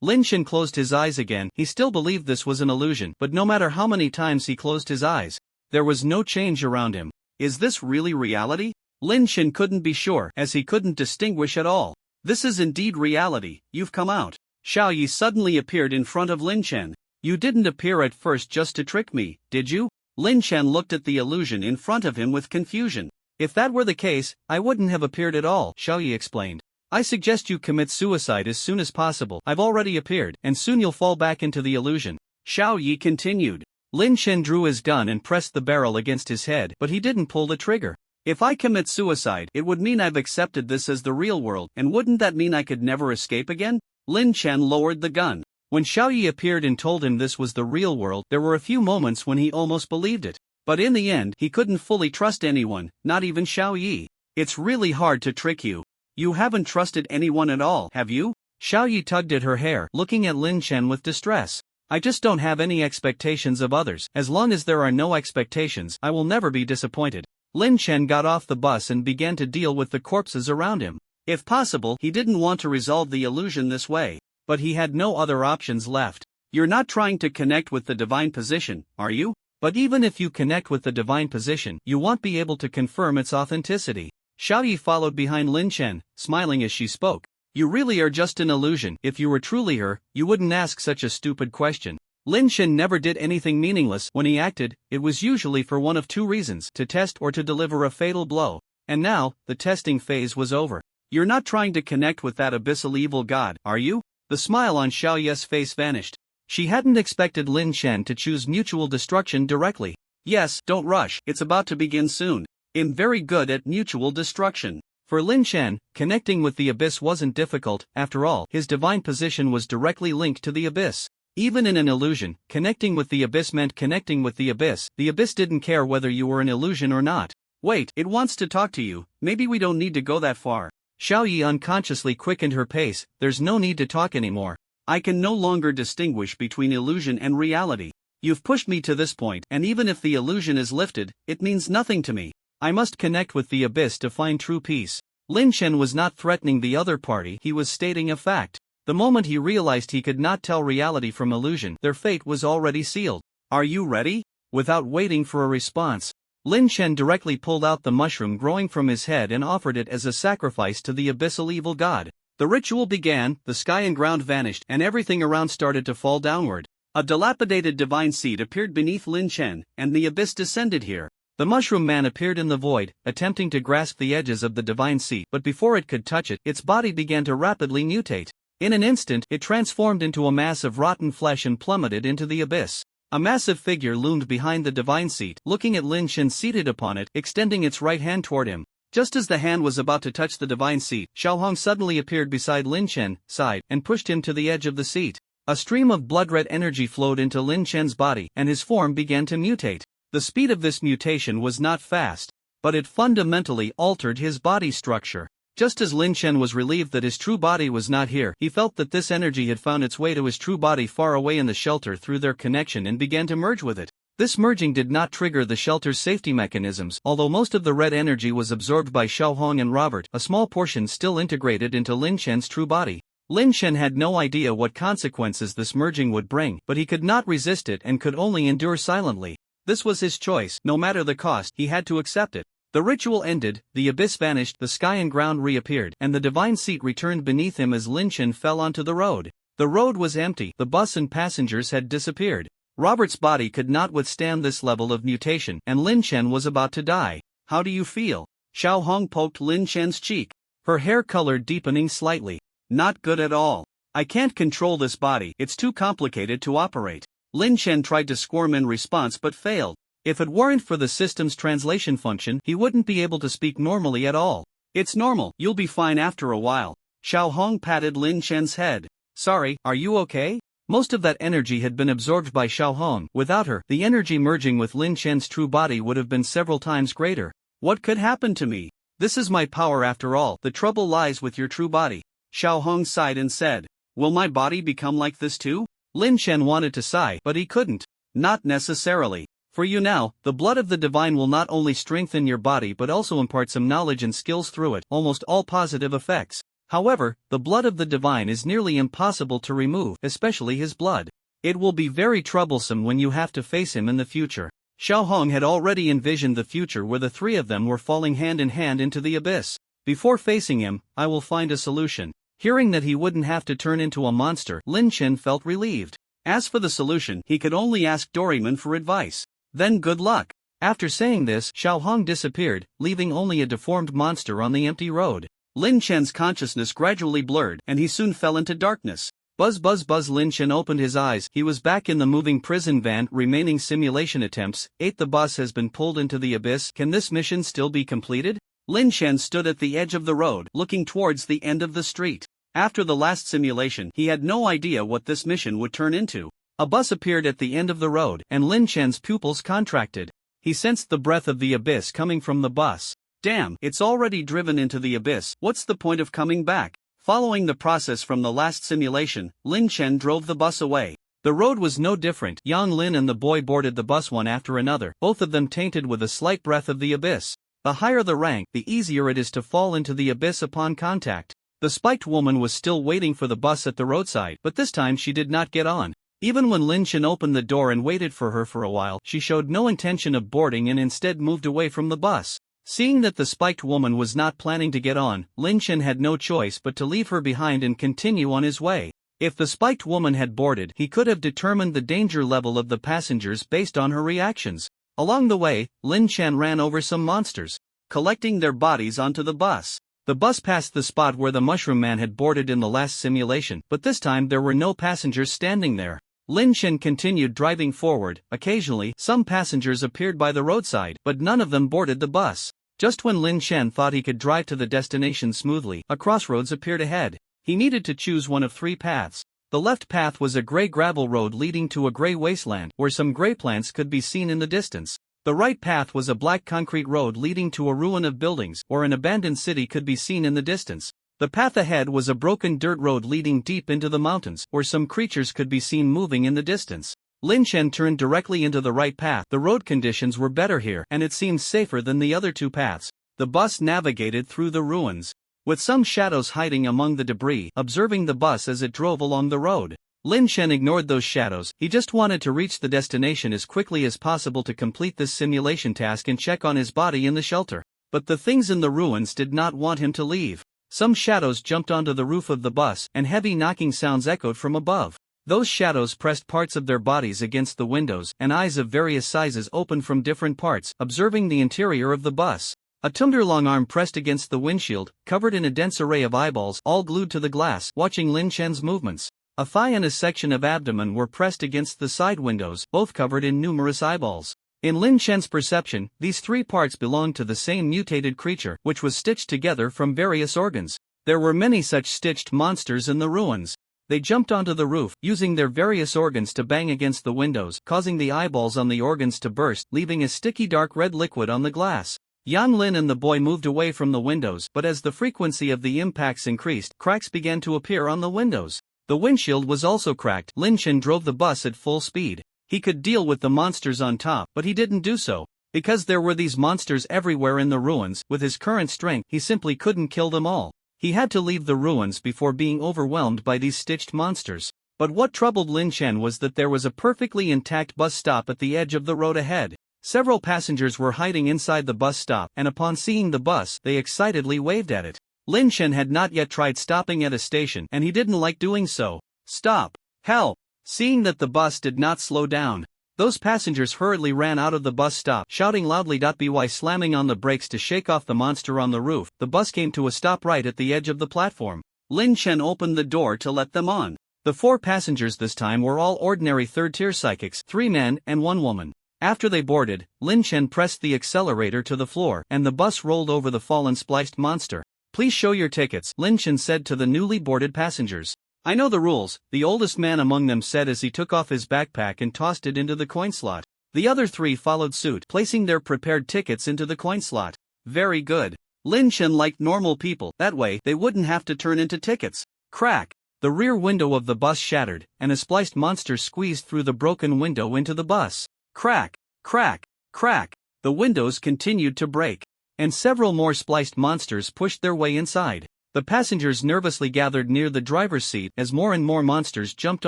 Lin Shen closed his eyes again. He still believed this was an illusion, but no matter how many times he closed his eyes, there was no change around him. Is this really reality? Lin Shen couldn't be sure, as he couldn't distinguish at all. This is indeed reality, you've come out. Xiao Yi suddenly appeared in front of Lin Shen. You didn't appear at first just to trick me, did you? Lin Shen looked at the illusion in front of him with confusion. If that were the case, I wouldn't have appeared at all, Xiao Yi explained. I suggest you commit suicide as soon as possible. I've already appeared, and soon you'll fall back into the illusion. Xiao Yi continued. Lin Shen drew his gun and pressed the barrel against his head, but he didn't pull the trigger. If I commit suicide, it would mean I've accepted this as the real world, and wouldn't that mean I could never escape again? Lin Shen lowered the gun. When Xiao Yi appeared and told him this was the real world, there were a few moments when he almost believed it. But in the end, he couldn't fully trust anyone, not even Xiao Yi. It's really hard to trick you. You haven't trusted anyone at all, have you? Xiao Yi tugged at her hair, looking at Lin Shen with distress. I just don't have any expectations of others. As long as there are no expectations, I will never be disappointed. Lin Shen got off the bus and began to deal with the corpses around him. If possible, he didn't want to resolve the illusion this way, but he had no other options left. You're not trying to connect with the divine position, are you? But even if you connect with the divine position, you won't be able to confirm its authenticity. Xiao Yi followed behind Lin Shen, smiling as she spoke. You really are just an illusion. If you were truly her, you wouldn't ask such a stupid question. Lin Shen never did anything meaningless. When he acted, it was usually for one of two reasons: to test or to deliver a fatal blow. And now, the testing phase was over. You're not trying to connect with that abyssal evil god, are you? The smile on Xiao Yi's face vanished. She hadn't expected Lin Shen to choose mutual destruction directly. Yes, don't rush, it's about to begin soon. I'm very good at mutual destruction. For Lin Shen, connecting with the abyss wasn't difficult. After all, his divine position was directly linked to the abyss. Even in an illusion, connecting with the abyss meant connecting with the abyss. The abyss didn't care whether you were an illusion or not. Wait, it wants to talk to you. Maybe we don't need to go that far. Xiao Yi unconsciously quickened her pace. There's no need to talk anymore. I can no longer distinguish between illusion and reality. You've pushed me to this point, and even if the illusion is lifted, it means nothing to me. I must connect with the abyss to find true peace. Lin Shen was not threatening the other party, he was stating a fact. The moment he realized he could not tell reality from illusion, their fate was already sealed. Are you ready? Without waiting for a response, Lin Shen directly pulled out the mushroom growing from his head and offered it as a sacrifice to the abyssal evil god. The ritual began, the sky and ground vanished, and everything around started to fall downward. A dilapidated divine seed appeared beneath Lin Shen, and the abyss descended here. The mushroom man appeared in the void, attempting to grasp the edges of the divine seed, but before it could touch it, its body began to rapidly mutate. In an instant, it transformed into a mass of rotten flesh and plummeted into the abyss. A massive figure loomed behind the divine seat, looking at Lin Shen seated upon it, extending its right hand toward him. Just as the hand was about to touch the divine seat, Xiaohong suddenly appeared beside Lin Shen's side and pushed him to the edge of the seat. A stream of blood-red energy flowed into Lin Shen's body, and his form began to mutate. The speed of this mutation was not fast, but it fundamentally altered his body structure. Just as Lin Shen was relieved that his true body was not here, he felt that this energy had found its way to his true body far away in the shelter through their connection and began to merge with it. This merging did not trigger the shelter's safety mechanisms. Although most of the red energy was absorbed by Xiaohong and Robert, a small portion still integrated into Lin Shen's true body. Lin Shen had no idea what consequences this merging would bring, but he could not resist it and could only endure silently. This was his choice. No matter the cost, he had to accept it. The ritual ended, the abyss vanished, the sky and ground reappeared, and the divine seat returned beneath him as Lin Shen fell onto the road. The road was empty, the bus and passengers had disappeared. Robert's body could not withstand this level of mutation, and Lin Shen was about to die. How do you feel? Xiaohong poked Lin Shen's cheek, her hair color deepening slightly. Not good at all. I can't control this body, it's too complicated to operate. Lin Shen tried to squirm in response but failed. If it weren't for the system's translation function, he wouldn't be able to speak normally at all. It's normal, you'll be fine after a while. Xiaohong patted Lin Shen's head. Sorry, are you okay? Most of that energy had been absorbed by Xiaohong. Without her, the energy merging with Lin Shen's true body would have been several times greater. What could happen to me? This is my power after all. The trouble lies with your true body. Xiaohong sighed and said, will my body become like this too? Lin Shen wanted to sigh, but he couldn't. Not necessarily. For you now, the blood of the divine will not only strengthen your body but also impart some knowledge and skills through it, almost all positive effects. However, the blood of the divine is nearly impossible to remove, especially his blood. It will be very troublesome when you have to face him in the future. Xiao Hong had already envisioned the future where the three of them were falling hand in hand into the abyss. Before facing him, I will find a solution. Hearing that he wouldn't have to turn into a monster, Lin Chen felt relieved. As for the solution, he could only ask Doryman for advice. Then good luck. After saying this, Xiao Hong disappeared, leaving only a deformed monster on the empty road. Lin Chen's consciousness gradually blurred, and he soon fell into darkness. Buzz buzz buzz. Lin Chen opened his eyes. He was back in the moving prison van. Remaining simulation attempts. 8. The bus has been pulled into the abyss. Can this mission still be completed? Lin Chen stood at the edge of the road, looking towards the end of the street. After the last simulation, he had no idea what this mission would turn into. A bus appeared at the end of the road, and Lin Chen's pupils contracted. He sensed the breath of the abyss coming from the bus. Damn, it's already driven into the abyss. What's the point of coming back? Following the process from the last simulation, Lin Chen drove the bus away. The road was no different. Yang Lin and the boy boarded the bus one after another, both of them tainted with a slight breath of the abyss. The higher the rank, the easier it is to fall into the abyss upon contact. The spiked woman was still waiting for the bus at the roadside, but this time she did not get on. Even when Lin Chen opened the door and waited for her for a while, she showed no intention of boarding and instead moved away from the bus. Seeing that the spiked woman was not planning to get on, Lin Chen had no choice but to leave her behind and continue on his way. If the spiked woman had boarded, he could have determined the danger level of the passengers based on her reactions. Along the way, Lin Chen ran over some monsters, collecting their bodies onto the bus. The bus passed the spot where the mushroom man had boarded in the last simulation, but this time there were no passengers standing there. Lin Chen continued driving forward. Occasionally, some passengers appeared by the roadside, but none of them boarded the bus. Just when Lin Chen thought he could drive to the destination smoothly, a crossroads appeared ahead. He needed to choose one of three paths. The left path was a gray gravel road leading to a gray wasteland, where some gray plants could be seen in the distance. The right path was a black concrete road leading to a ruin of buildings, or an abandoned city could be seen in the distance. The path ahead was a broken dirt road leading deep into the mountains, where some creatures could be seen moving in the distance. Lin Chen turned directly into the right path. The road conditions were better here, and it seemed safer than the other two paths. The bus navigated through the ruins, with some shadows hiding among the debris, observing the bus as it drove along the road. Lin Chen ignored those shadows. He just wanted to reach the destination as quickly as possible to complete this simulation task and check on his body in the shelter. But the things in the ruins did not want him to leave. Some shadows jumped onto the roof of the bus, and heavy knocking sounds echoed from above. Those shadows pressed parts of their bodies against the windows, and eyes of various sizes opened from different parts, observing the interior of the bus. A long arm pressed against the windshield, covered in a dense array of eyeballs, all glued to the glass, watching Lin Chen's movements. A thigh and a section of abdomen were pressed against the side windows, both covered in numerous eyeballs. In Lin Chen's perception, these three parts belonged to the same mutated creature, which was stitched together from various organs. There were many such stitched monsters in the ruins. They jumped onto the roof, using their various organs to bang against the windows, causing the eyeballs on the organs to burst, leaving a sticky dark red liquid on the glass. Yang Lin and the boy moved away from the windows, but as the frequency of the impacts increased, cracks began to appear on the windows. The windshield was also cracked. Lin Chen drove the bus at full speed. He could deal with the monsters on top, but he didn't do so. Because there were these monsters everywhere in the ruins, with his current strength, he simply couldn't kill them all. He had to leave the ruins before being overwhelmed by these stitched monsters. But what troubled Lin Chen was that there was a perfectly intact bus stop at the edge of the road ahead. Several passengers were hiding inside the bus stop, and upon seeing the bus, they excitedly waved at it. Lin Chen had not yet tried stopping at a station, and he didn't like doing so. Stop! Hell! Seeing that the bus did not slow down, those passengers hurriedly ran out of the bus stop, shouting loudly. By slamming on the brakes to shake off the monster on the roof, the bus came to a stop right at the edge of the platform. Lin Chen opened the door to let them on. The 4 passengers this time were all ordinary third-tier psychics, 3 men and 1 woman. After they boarded, Lin Chen pressed the accelerator to the floor, and the bus rolled over the fallen spliced monster. Please show your tickets, Lin Chen said to the newly boarded passengers. I know the rules, the oldest man among them said as he took off his backpack and tossed it into the coin slot. The other 3 followed suit, placing their prepared tickets into the coin slot. Very good. Lin Chen liked normal people, that way they wouldn't have to turn into tickets. Crack. The rear window of the bus shattered, and a spliced monster squeezed through the broken window into the bus. Crack, crack, crack. The windows continued to break, and several more spliced monsters pushed their way inside. The passengers nervously gathered near the driver's seat as more and more monsters jumped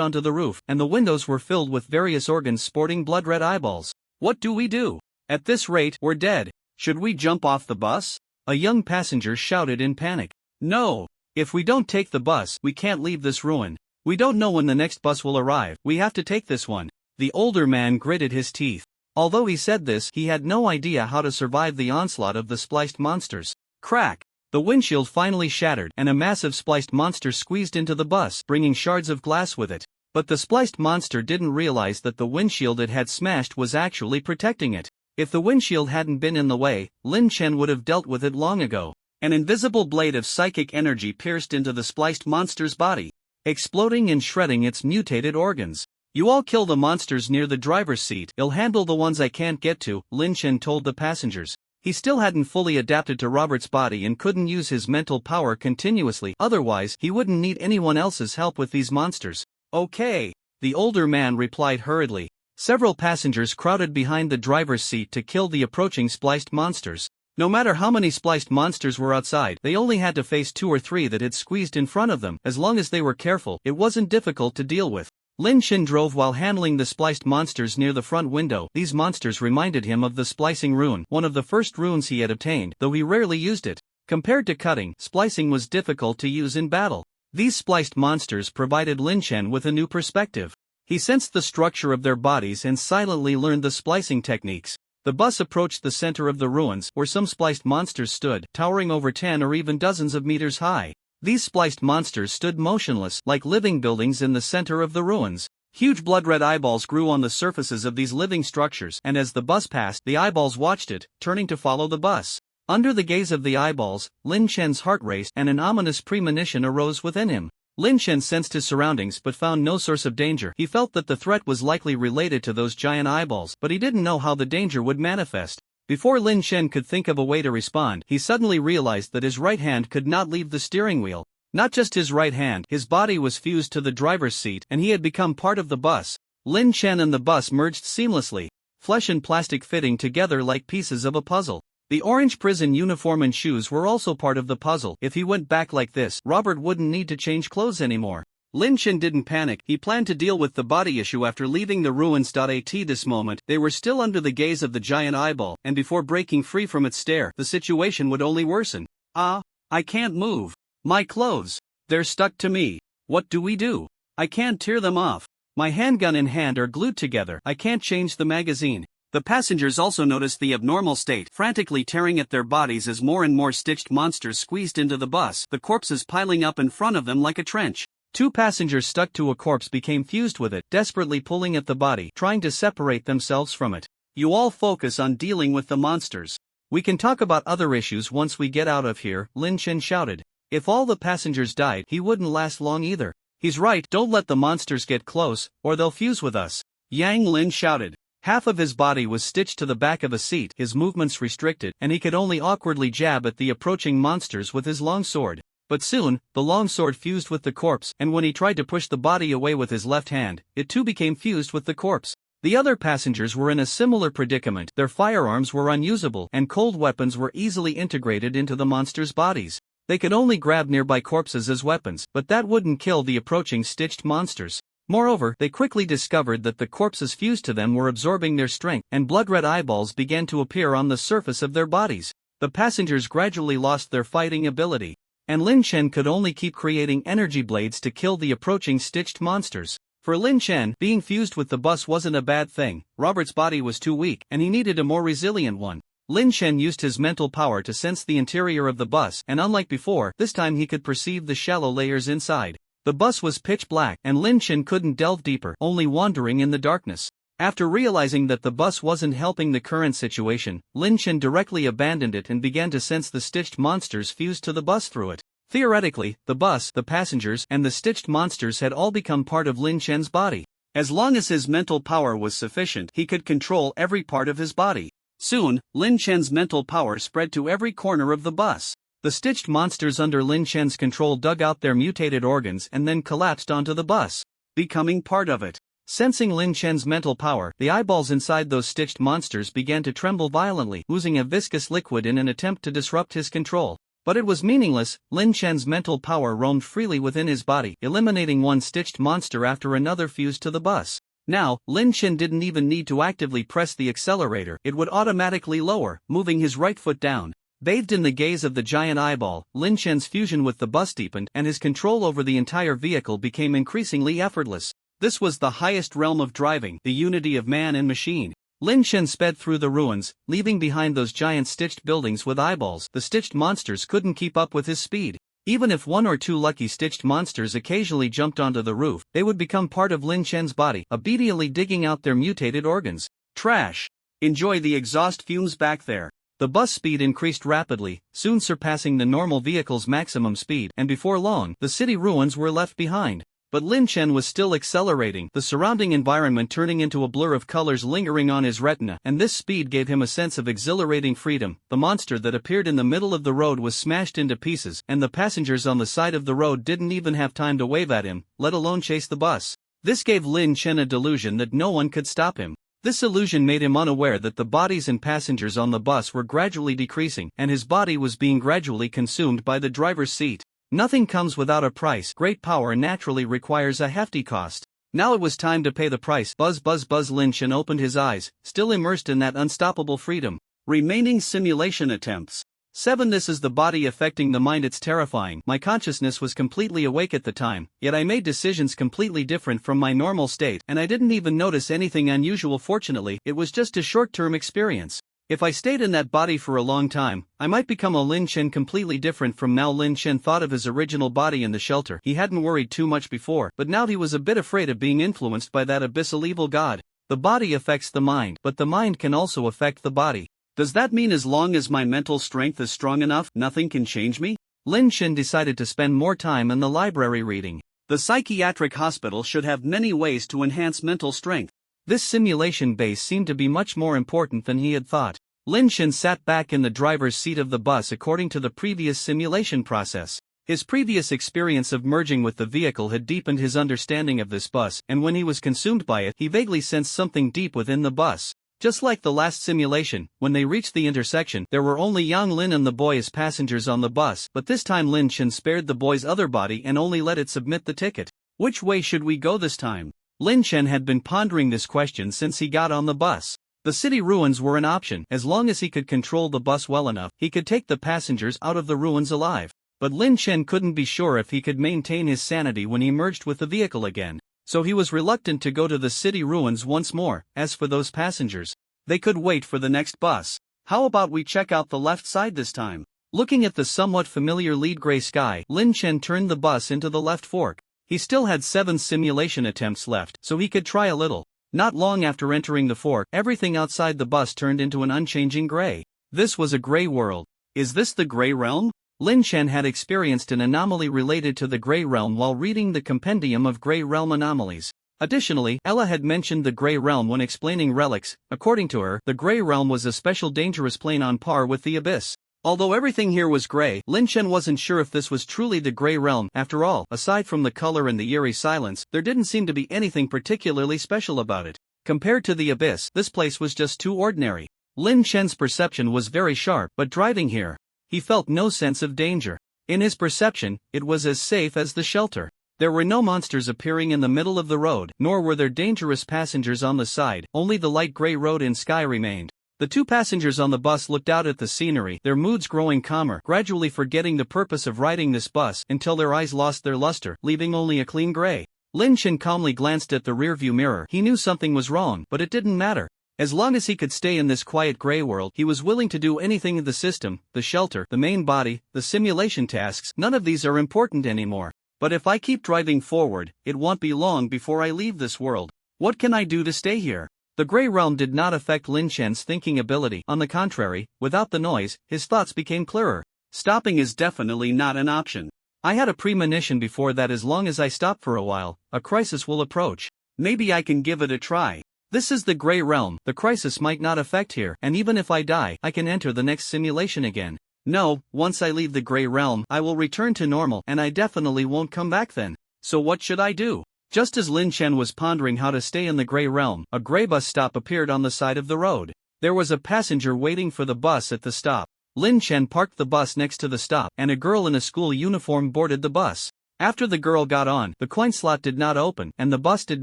onto the roof, and the windows were filled with various organs sporting blood-red eyeballs. What do we do? At this rate, we're dead. Should we jump off the bus? A young passenger shouted in panic. No. If we don't take the bus, we can't leave this ruin. We don't know when the next bus will arrive. We have to take this one. The older man gritted his teeth. Although he said this, he had no idea how to survive the onslaught of the spliced monsters. Crack! The windshield finally shattered, and a massive spliced monster squeezed into the bus, bringing shards of glass with it. But the spliced monster didn't realize that the windshield it had smashed was actually protecting it. If the windshield hadn't been in the way, Lin Chen would have dealt with it long ago. An invisible blade of psychic energy pierced into the spliced monster's body, exploding and shredding its mutated organs. You all kill the monsters near the driver's seat. I'll handle the ones I can't get to, Lin Chen told the passengers. He still hadn't fully adapted to Robert's body and couldn't use his mental power continuously, otherwise he wouldn't need anyone else's help with these monsters. Okay, the older man replied hurriedly. Several passengers crowded behind the driver's seat to kill the approaching spliced monsters. No matter how many spliced monsters were outside, they only had to face 2 or 3 that had squeezed in front of them. As long as they were careful, it wasn't difficult to deal with. Lin Chen drove while handling the spliced monsters near the front window. These monsters reminded him of the splicing rune, one of the first runes he had obtained, though he rarely used it. Compared to cutting, splicing was difficult to use in battle. These spliced monsters provided Lin Chen with a new perspective. He sensed the structure of their bodies and silently learned the splicing techniques. The bus approached the center of the ruins, where some spliced monsters stood, towering over 10 or even dozens of meters high. These spliced monsters stood motionless, like living buildings in the center of the ruins. Huge blood-red eyeballs grew on the surfaces of these living structures, and as the bus passed, the eyeballs watched it, turning to follow the bus. Under the gaze of the eyeballs, Lin Chen's heart raced and an ominous premonition arose within him. Lin Chen sensed his surroundings but found no source of danger. He felt that the threat was likely related to those giant eyeballs, but he didn't know how the danger would manifest. Before Lin Chen could think of a way to respond, he suddenly realized that his right hand could not leave the steering wheel. Not just his right hand, his body was fused to the driver's seat, and he had become part of the bus. Lin Chen and the bus merged seamlessly, flesh and plastic fitting together like pieces of a puzzle. The orange prison uniform and shoes were also part of the puzzle. If he went back like this, Robert wouldn't need to change clothes anymore. Lin Chen didn't panic. He planned to deal with the body issue after leaving the ruins. At this moment, they were still under the gaze of the giant eyeball, and before breaking free from its stare, the situation would only worsen. I can't move. My clothes. They're stuck to me. What do we do? I can't tear them off. My handgun and hand are glued together. I can't change the magazine. The passengers also noticed the abnormal state, frantically tearing at their bodies as more and more stitched monsters squeezed into the bus, the corpses piling up in front of them like a trench. 2 passengers stuck to a corpse became fused with it, desperately pulling at the body, trying to separate themselves from it. You all focus on dealing with the monsters. We can talk about other issues once we get out of here, Lin Chen shouted. If all the passengers died, he wouldn't last long either. He's right, don't let the monsters get close, or they'll fuse with us. Yang Lin shouted. Half of his body was stitched to the back of a seat, his movements restricted, and he could only awkwardly jab at the approaching monsters with his long sword. But soon, the long sword fused with the corpse, and when he tried to push the body away with his left hand, it too became fused with the corpse. The other passengers were in a similar predicament. Their firearms were unusable, and cold weapons were easily integrated into the monsters' bodies. They could only grab nearby corpses as weapons, but that wouldn't kill the approaching stitched monsters. Moreover, they quickly discovered that the corpses fused to them were absorbing their strength, and blood-red eyeballs began to appear on the surface of their bodies. The passengers gradually lost their fighting ability, and Lin Chen could only keep creating energy blades to kill the approaching stitched monsters. For Lin Chen, being fused with the bus wasn't a bad thing. Robert's body was too weak, and he needed a more resilient one. Lin Chen used his mental power to sense the interior of the bus, and unlike before, this time he could perceive the shallow layers inside. The bus was pitch black, and Lin Chen couldn't delve deeper, only wandering in the darkness. After realizing that the bus wasn't helping the current situation, Lin Chen directly abandoned it and began to sense the stitched monsters fused to the bus through it. Theoretically, the bus, the passengers, and the stitched monsters had all become part of Lin Chen's body. As long as his mental power was sufficient, he could control every part of his body. Soon, Lin Chen's mental power spread to every corner of the bus. The stitched monsters under Lin Chen's control dug out their mutated organs and then collapsed onto the bus, becoming part of it. Sensing Lin Chen's mental power, the eyeballs inside those stitched monsters began to tremble violently, oozing a viscous liquid in an attempt to disrupt his control. But it was meaningless. Lin Chen's mental power roamed freely within his body, eliminating one stitched monster after another fused to the bus. Now, Lin Chen didn't even need to actively press the accelerator, it would automatically lower, moving his right foot down. Bathed in the gaze of the giant eyeball, Lin Chen's fusion with the bus deepened, and his control over the entire vehicle became increasingly effortless. This was the highest realm of driving, the unity of man and machine. Lin Chen sped through the ruins, leaving behind those giant stitched buildings with eyeballs. The stitched monsters couldn't keep up with his speed. Even if one or two lucky stitched monsters occasionally jumped onto the roof, they would become part of Lin Chen's body, obediently digging out their mutated organs. Trash! Enjoy the exhaust fumes back there. The bus speed increased rapidly, soon surpassing the normal vehicle's maximum speed, and before long, the city ruins were left behind. But Lin Chen was still accelerating, the surrounding environment turning into a blur of colors lingering on his retina, and this speed gave him a sense of exhilarating freedom. The monster that appeared in the middle of the road was smashed into pieces, and the passengers on the side of the road didn't even have time to wave at him, let alone chase the bus. This gave Lin Chen a delusion that no one could stop him. This illusion made him unaware that the bodies and passengers on the bus were gradually decreasing, and his body was being gradually consumed by the driver's seat. Nothing comes without a price. Great power naturally requires a hefty cost. Now it was time to pay the price. Buzz buzz buzz. Lin Chen opened his eyes, still immersed in that unstoppable freedom. Remaining simulation attempts. 7. This is the body affecting the mind. It's terrifying. My consciousness was completely awake at the time, yet I made decisions completely different from my normal state, and I didn't even notice anything unusual. Fortunately, it was just a short-term experience. If I stayed in that body for a long time, I might become a Lin Chen completely different from now. Lin Chen thought of his original body in the shelter. He hadn't worried too much before, but now he was a bit afraid of being influenced by that abyssal evil god. The body affects the mind, but the mind can also affect the body. Does that mean as long as my mental strength is strong enough, nothing can change me? Lin Chen decided to spend more time in the library reading. The psychiatric hospital should have many ways to enhance mental strength. This simulation base seemed to be much more important than he had thought. Lin Chen sat back in the driver's seat of the bus according to the previous simulation process. His previous experience of merging with the vehicle had deepened his understanding of this bus, and when he was consumed by it, he vaguely sensed something deep within the bus. Just like the last simulation, when they reached the intersection, there were only Yang Lin and the boy as passengers on the bus, but this time Lin Chen spared the boy's other body and only let it submit the ticket. Which way should we go this time? Lin Chen had been pondering this question since he got on the bus. The city ruins were an option. As long as he could control the bus well enough, he could take the passengers out of the ruins alive. But Lin Chen couldn't be sure if he could maintain his sanity when he merged with the vehicle again, so he was reluctant to go to the city ruins once more. As for those passengers, they could wait for the next bus. How about we check out the left side this time? Looking at the somewhat familiar lead gray sky, Lin Chen turned the bus into the left fork. He still had 7 simulation attempts left, so he could try a little. Not long after entering the fork, everything outside the bus turned into an unchanging gray. This was a gray world. Is this the gray realm? Lin Chen had experienced an anomaly related to the gray realm while reading the compendium of gray realm anomalies. Additionally, Ella had mentioned the gray realm when explaining relics. According to her, the gray realm was a special dangerous plane on par with the abyss. Although everything here was gray, Lin Chen wasn't sure if this was truly the gray realm. After all, aside from the color and the eerie silence, there didn't seem to be anything particularly special about it. Compared to the abyss, this place was just too ordinary. Lin Chen's perception was very sharp, but driving here, he felt no sense of danger. In his perception, it was as safe as the shelter. There were no monsters appearing in the middle of the road, nor were there dangerous passengers on the side. Only the light gray road and sky remained. The 2 passengers on the bus looked out at the scenery, their moods growing calmer, gradually forgetting the purpose of riding this bus until their eyes lost their luster, leaving only a clean gray. Lin Chen calmly glanced at the rearview mirror. He knew something was wrong, but it didn't matter. As long as he could stay in this quiet gray world, he was willing to do anything in the system, the shelter, the main body, the simulation tasks. None of these are important anymore. But if I keep driving forward, it won't be long before I leave this world. What can I do to stay here? The gray realm did not affect Lin Chen's thinking ability. On the contrary, without the noise, his thoughts became clearer. Stopping is definitely not an option. I had a premonition before that as long as I stop for a while, a crisis will approach. Maybe I can give it a try. This is the gray realm. The crisis might not affect here, and even if I die, I can enter the next simulation again. No, once I leave the Grey Realm, I will return to normal and I definitely won't come back then. So what should I do? Just as Lin Chen was pondering how to stay in the Grey Realm, a grey bus stop appeared on the side of the road. There was a passenger waiting for the bus at the stop. Lin Chen parked the bus next to the stop, and a girl in a school uniform boarded the bus. After the girl got on, the coin slot did not open, and the bus did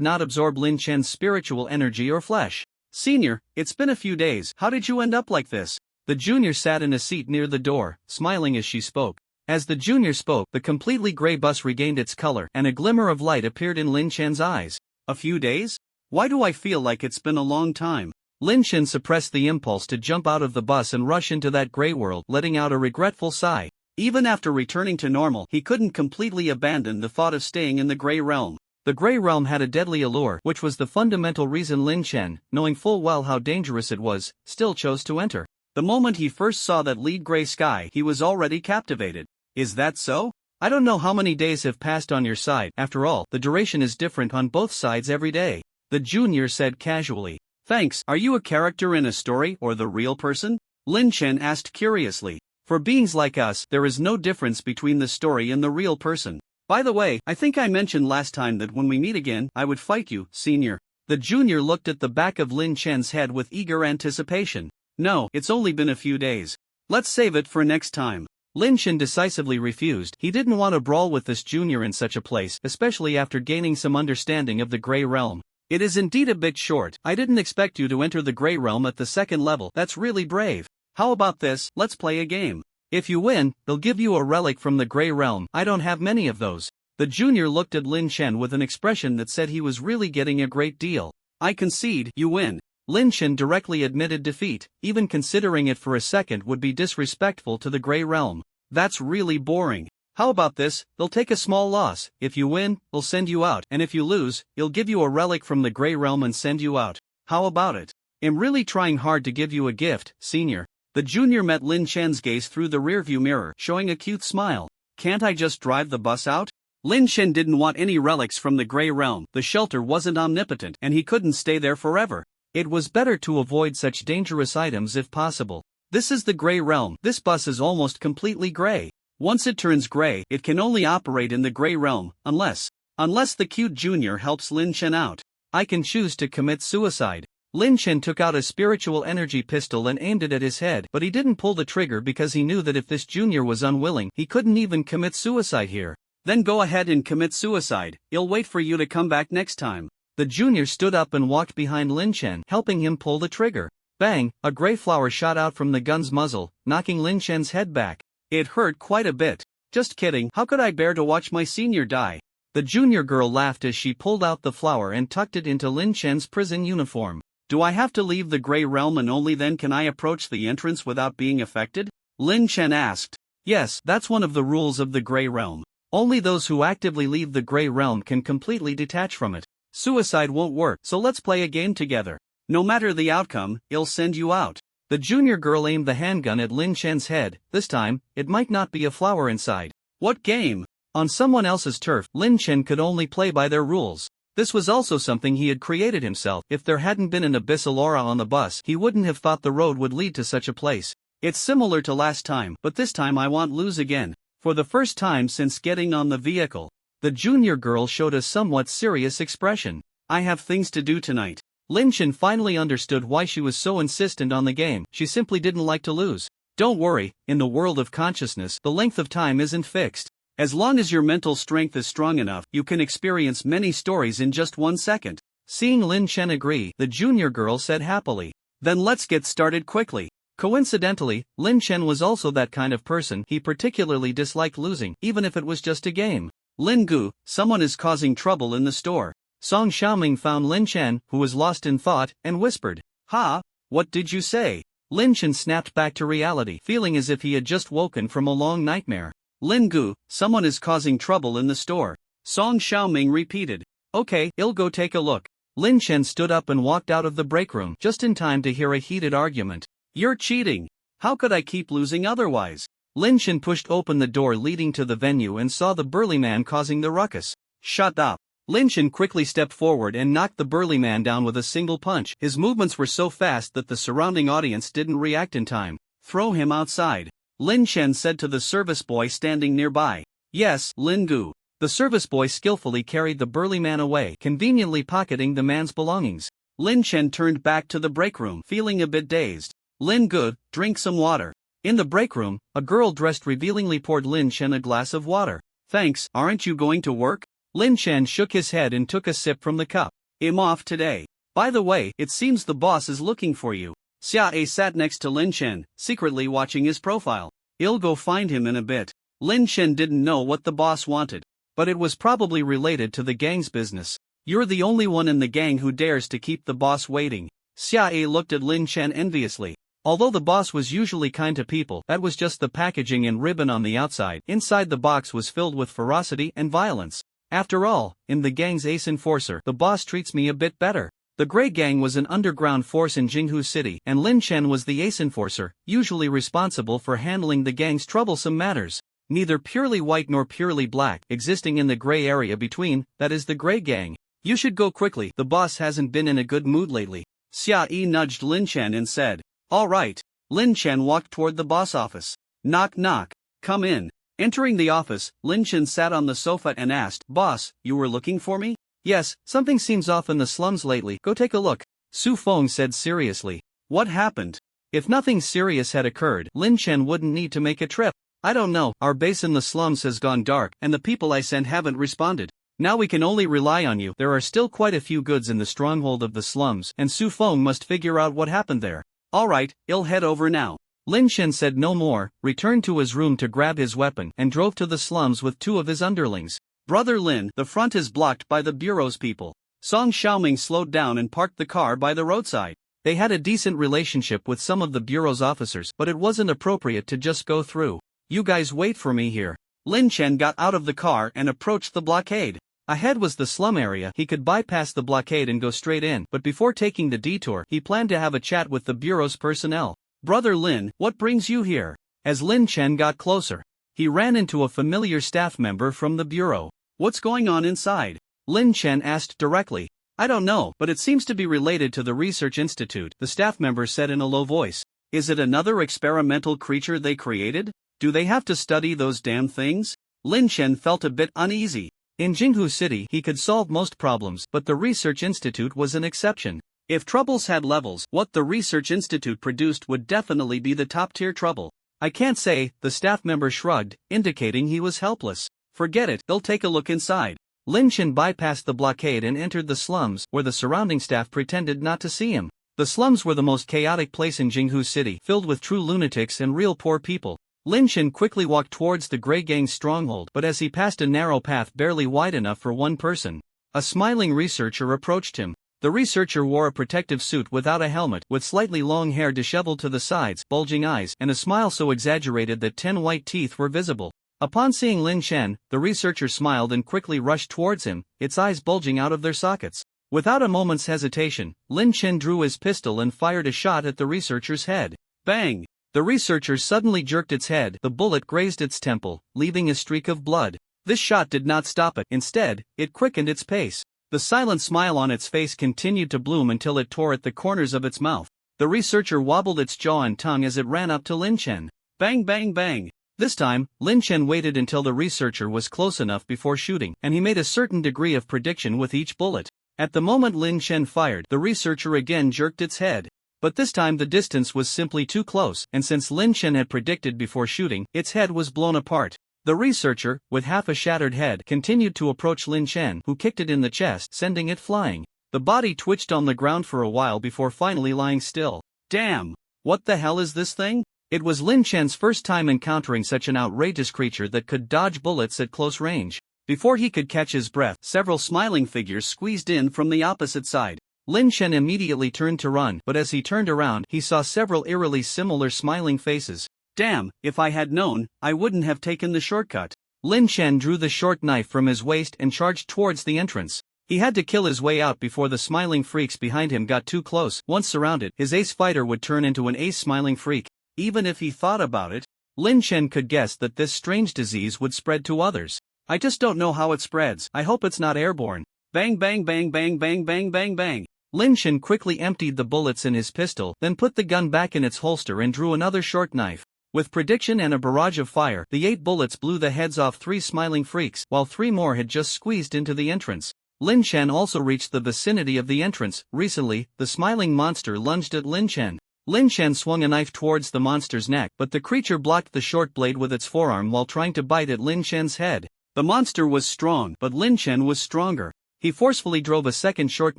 not absorb Lin Chen's spiritual energy or flesh. Senior, it's been a few days. How did you end up like this? The junior sat in a seat near the door, smiling as she spoke. As the junior spoke, the completely grey bus regained its color, and a glimmer of light appeared in Lin Chen's eyes. A few days? Why do I feel like it's been a long time? Lin Chen suppressed the impulse to jump out of the bus and rush into that grey world, letting out a regretful sigh. Even after returning to normal, he couldn't completely abandon the thought of staying in the Grey Realm. The Grey Realm had a deadly allure, which was the fundamental reason Lin Chen, knowing full well how dangerous it was, still chose to enter. The moment he first saw that lead grey sky, he was already captivated. Is that so? I don't know how many days have passed on your side. After all, the duration is different on both sides every day. The junior said casually. Thanks. Are you a character in a story or the real person? Lin Chen asked curiously. For beings like us, there is no difference between the story and the real person. By the way, I think I mentioned last time that when we meet again, I would fight you, senior. The junior looked at the back of Lin Chen's head with eager anticipation. No, it's only been a few days. Let's save it for next time. Lin Chen decisively refused. He didn't want to brawl with this junior in such a place, especially after gaining some understanding of the Grey Realm. It is indeed a bit short. I didn't expect you to enter the Grey Realm at the second level. That's really brave. How about this? Let's play a game. If you win, they'll give you a relic from the Grey Realm. I don't have many of those. The junior looked at Lin Chen with an expression that said he was really getting a great deal. I concede, you win. Lin Chen directly admitted defeat. Even considering it for a second would be disrespectful to the Grey Realm. That's really boring. How about this? They'll take a small loss. If you win, they'll send you out, and if you lose, they'll give you a relic from the Grey Realm and send you out. How about it? I'm really trying hard to give you a gift, senior. The junior met Lin Chen's gaze through the rearview mirror, showing a cute smile. Can't I just drive the bus out? Lin Chen didn't want any relics from the Grey Realm. The shelter wasn't omnipotent, and he couldn't stay there forever. It was better to avoid such dangerous items if possible. This is the Grey Realm. This bus is almost completely grey. Once it turns grey, it can only operate in the Grey Realm, unless the cute junior helps Lin Chen out. I can choose to commit suicide. Lin Chen took out a spiritual energy pistol and aimed it at his head, but he didn't pull the trigger because he knew that if this junior was unwilling, he couldn't even commit suicide here. Then go ahead and commit suicide. I'll wait for you to come back next time. The junior stood up and walked behind Lin Chen, helping him pull the trigger. Bang! A grey flower shot out from the gun's muzzle, knocking Lin Chen's head back. It hurt quite a bit. Just kidding, how could I bear to watch my senior die? The junior girl laughed as she pulled out the flower and tucked it into Lin Chen's prison uniform. Do I have to leave the Grey Realm and only then can I approach the entrance without being affected? Lin Chen asked. Yes, that's one of the rules of the Grey Realm. Only those who actively leave the Grey Realm can completely detach from it. Suicide won't work, so let's play a game together. No matter the outcome, I'll send you out. The junior girl aimed the handgun at Lin Chen's head. This time, it might not be a flower inside. What game? On someone else's turf, Lin Chen could only play by their rules. This was also something he had created himself. If there hadn't been an abyssal aura on the bus, he wouldn't have thought the road would lead to such a place. It's similar to last time, but this time I won't lose again. For the first time since getting on the vehicle, the junior girl showed a somewhat serious expression. I have things to do tonight. Lin Chen finally understood why she was so insistent on the game. She simply didn't like to lose. Don't worry, in the world of consciousness, the length of time isn't fixed. As long as your mental strength is strong enough, you can experience many stories in just 1 second. Seeing Lin Chen agree, the junior girl said happily. Then let's get started quickly. Coincidentally, Lin Chen was also that kind of person. He particularly disliked losing, even if it was just a game. Lin Gu, someone is causing trouble in the store. Song Xiaoming found Lin Chen, who was lost in thought, and whispered. Ha? What did you say? Lin Chen snapped back to reality, feeling as if he had just woken from a long nightmare. Lin Gu, someone is causing trouble in the store. Song Xiaoming repeated. Okay, I'll go take a look. Lin Chen stood up and walked out of the break room just in time to hear a heated argument. You're cheating. How could I keep losing otherwise? Lin Chen pushed open the door leading to the venue and saw the burly man causing the ruckus. Shut up. Lin Chen quickly stepped forward and knocked the burly man down with a single punch. His movements were so fast that the surrounding audience didn't react in time. Throw him outside. Lin Chen said to the service boy standing nearby. Yes, Lin Gu. The service boy skillfully carried the burly man away, conveniently pocketing the man's belongings. Lin Chen turned back to the break room, feeling a bit dazed. Lin Gu, drink some water. In the break room, a girl dressed revealingly poured Lin Chen a glass of water. Thanks, aren't you going to work? Lin Chen shook his head and took a sip from the cup. I'm off today. By the way, it seems the boss is looking for you. Xia A sat next to Lin Chen, secretly watching his profile. I'll go find him in a bit. Lin Chen didn't know what the boss wanted, but it was probably related to the gang's business. You're the only one in the gang who dares to keep the boss waiting. Xia A looked at Lin Chen enviously. Although the boss was usually kind to people, that was just the packaging and ribbon on the outside. Inside the box was filled with ferocity and violence. After all, in the gang's ace enforcer, the boss treats me a bit better. The Grey Gang was an underground force in Jinghu City, and Lin Chen was the ace enforcer, usually responsible for handling the gang's troublesome matters. Neither purely white nor purely black, existing in the gray area between, that is the Grey Gang. You should go quickly, the boss hasn't been in a good mood lately. Xia Yi nudged Lin Chen and said. All right. Lin Chen walked toward the boss office. Knock knock. Come in. Entering the office, Lin Chen sat on the sofa and asked, Boss, you were looking for me? Yes, something seems off in the slums lately, go take a look. Su Feng said seriously. What happened? If nothing serious had occurred, Lin Chen wouldn't need to make a trip. I don't know, our base in the slums has gone dark, and the people I sent haven't responded. Now we can only rely on you. There are still quite a few goods in the stronghold of the slums, and Su Feng must figure out what happened there. Alright, I'll head over now. Lin Chen said no more, returned to his room to grab his weapon, and drove to the slums with two of his underlings. Brother Lin, the front is blocked by the bureau's people. Song Xiaoming slowed down and parked the car by the roadside. They had a decent relationship with some of the bureau's officers, but it wasn't appropriate to just go through. You guys wait for me here. Lin Chen got out of the car and approached the blockade. Ahead was the slum area. He could bypass the blockade and go straight in, but before taking the detour, he planned to have a chat with the bureau's personnel. Brother Lin, what brings you here? As Lin Chen got closer, he ran into a familiar staff member from the bureau. What's going on inside? Lin Chen asked directly. I don't know, but it seems to be related to the research institute, the staff member said in a low voice. Is it another experimental creature they created? Do they have to study those damn things? Lin Chen felt a bit uneasy. In Jinghu City, he could solve most problems, but the Research Institute was an exception. If troubles had levels, what the Research Institute produced would definitely be the top-tier trouble. I can't say, the staff member shrugged, indicating he was helpless. Forget it, they'll take a look inside. Lin Chen bypassed the blockade and entered the slums, where the surrounding staff pretended not to see him. The slums were the most chaotic place in Jinghu City, filled with true lunatics and real poor people. Lin Chen quickly walked towards the Grey Gang's stronghold, but as he passed a narrow path barely wide enough for one person, a smiling researcher approached him. The researcher wore a protective suit without a helmet, with slightly long hair disheveled to the sides, bulging eyes, and a smile so exaggerated that 10 white teeth were visible. Upon seeing Lin Chen, the researcher smiled and quickly rushed towards him, its eyes bulging out of their sockets. Without a moment's hesitation, Lin Chen drew his pistol and fired a shot at the researcher's head. Bang! The researcher suddenly jerked its head. The bullet grazed its temple, leaving a streak of blood. This shot did not stop it. Instead, it quickened its pace. The silent smile on its face continued to bloom until it tore at the corners of its mouth. The researcher wobbled its jaw and tongue as it ran up to Lin Chen. Bang bang bang! This time, Lin Chen waited until the researcher was close enough before shooting, and he made a certain degree of prediction with each bullet. At the moment Lin Chen fired, the researcher again jerked its head. But this time the distance was simply too close, and since Lin Chen had predicted before shooting, its head was blown apart. The researcher, with half a shattered head, continued to approach Lin Chen, who kicked it in the chest, sending it flying. The body twitched on the ground for a while before finally lying still. Damn! What the hell is this thing? It was Lin Chen's first time encountering such an outrageous creature that could dodge bullets at close range. Before he could catch his breath, several smiling figures squeezed in from the opposite side. Lin Chen immediately turned to run, but as he turned around, he saw several eerily similar smiling faces. Damn, if I had known, I wouldn't have taken the shortcut. Lin Chen drew the short knife from his waist and charged towards the entrance. He had to kill his way out before the smiling freaks behind him got too close. Once surrounded, his ace fighter would turn into an ace smiling freak. Even if he thought about it, Lin Chen could guess that this strange disease would spread to others. I just don't know how it spreads. I hope it's not airborne. Bang bang bang bang bang bang bang bang. Lin Chen quickly emptied the bullets in his pistol, then put the gun back in its holster and drew another short knife. With prediction and a barrage of fire, the 8 bullets blew the heads off 3 smiling freaks, while 3 more had just squeezed into the entrance. Lin Chen also reached the vicinity of the entrance. Recently, the smiling monster lunged at Lin Chen. Lin Chen swung a knife towards the monster's neck, but the creature blocked the short blade with its forearm while trying to bite at Lin Chen's head. The monster was strong, but Lin Chen was stronger. He forcefully drove a second short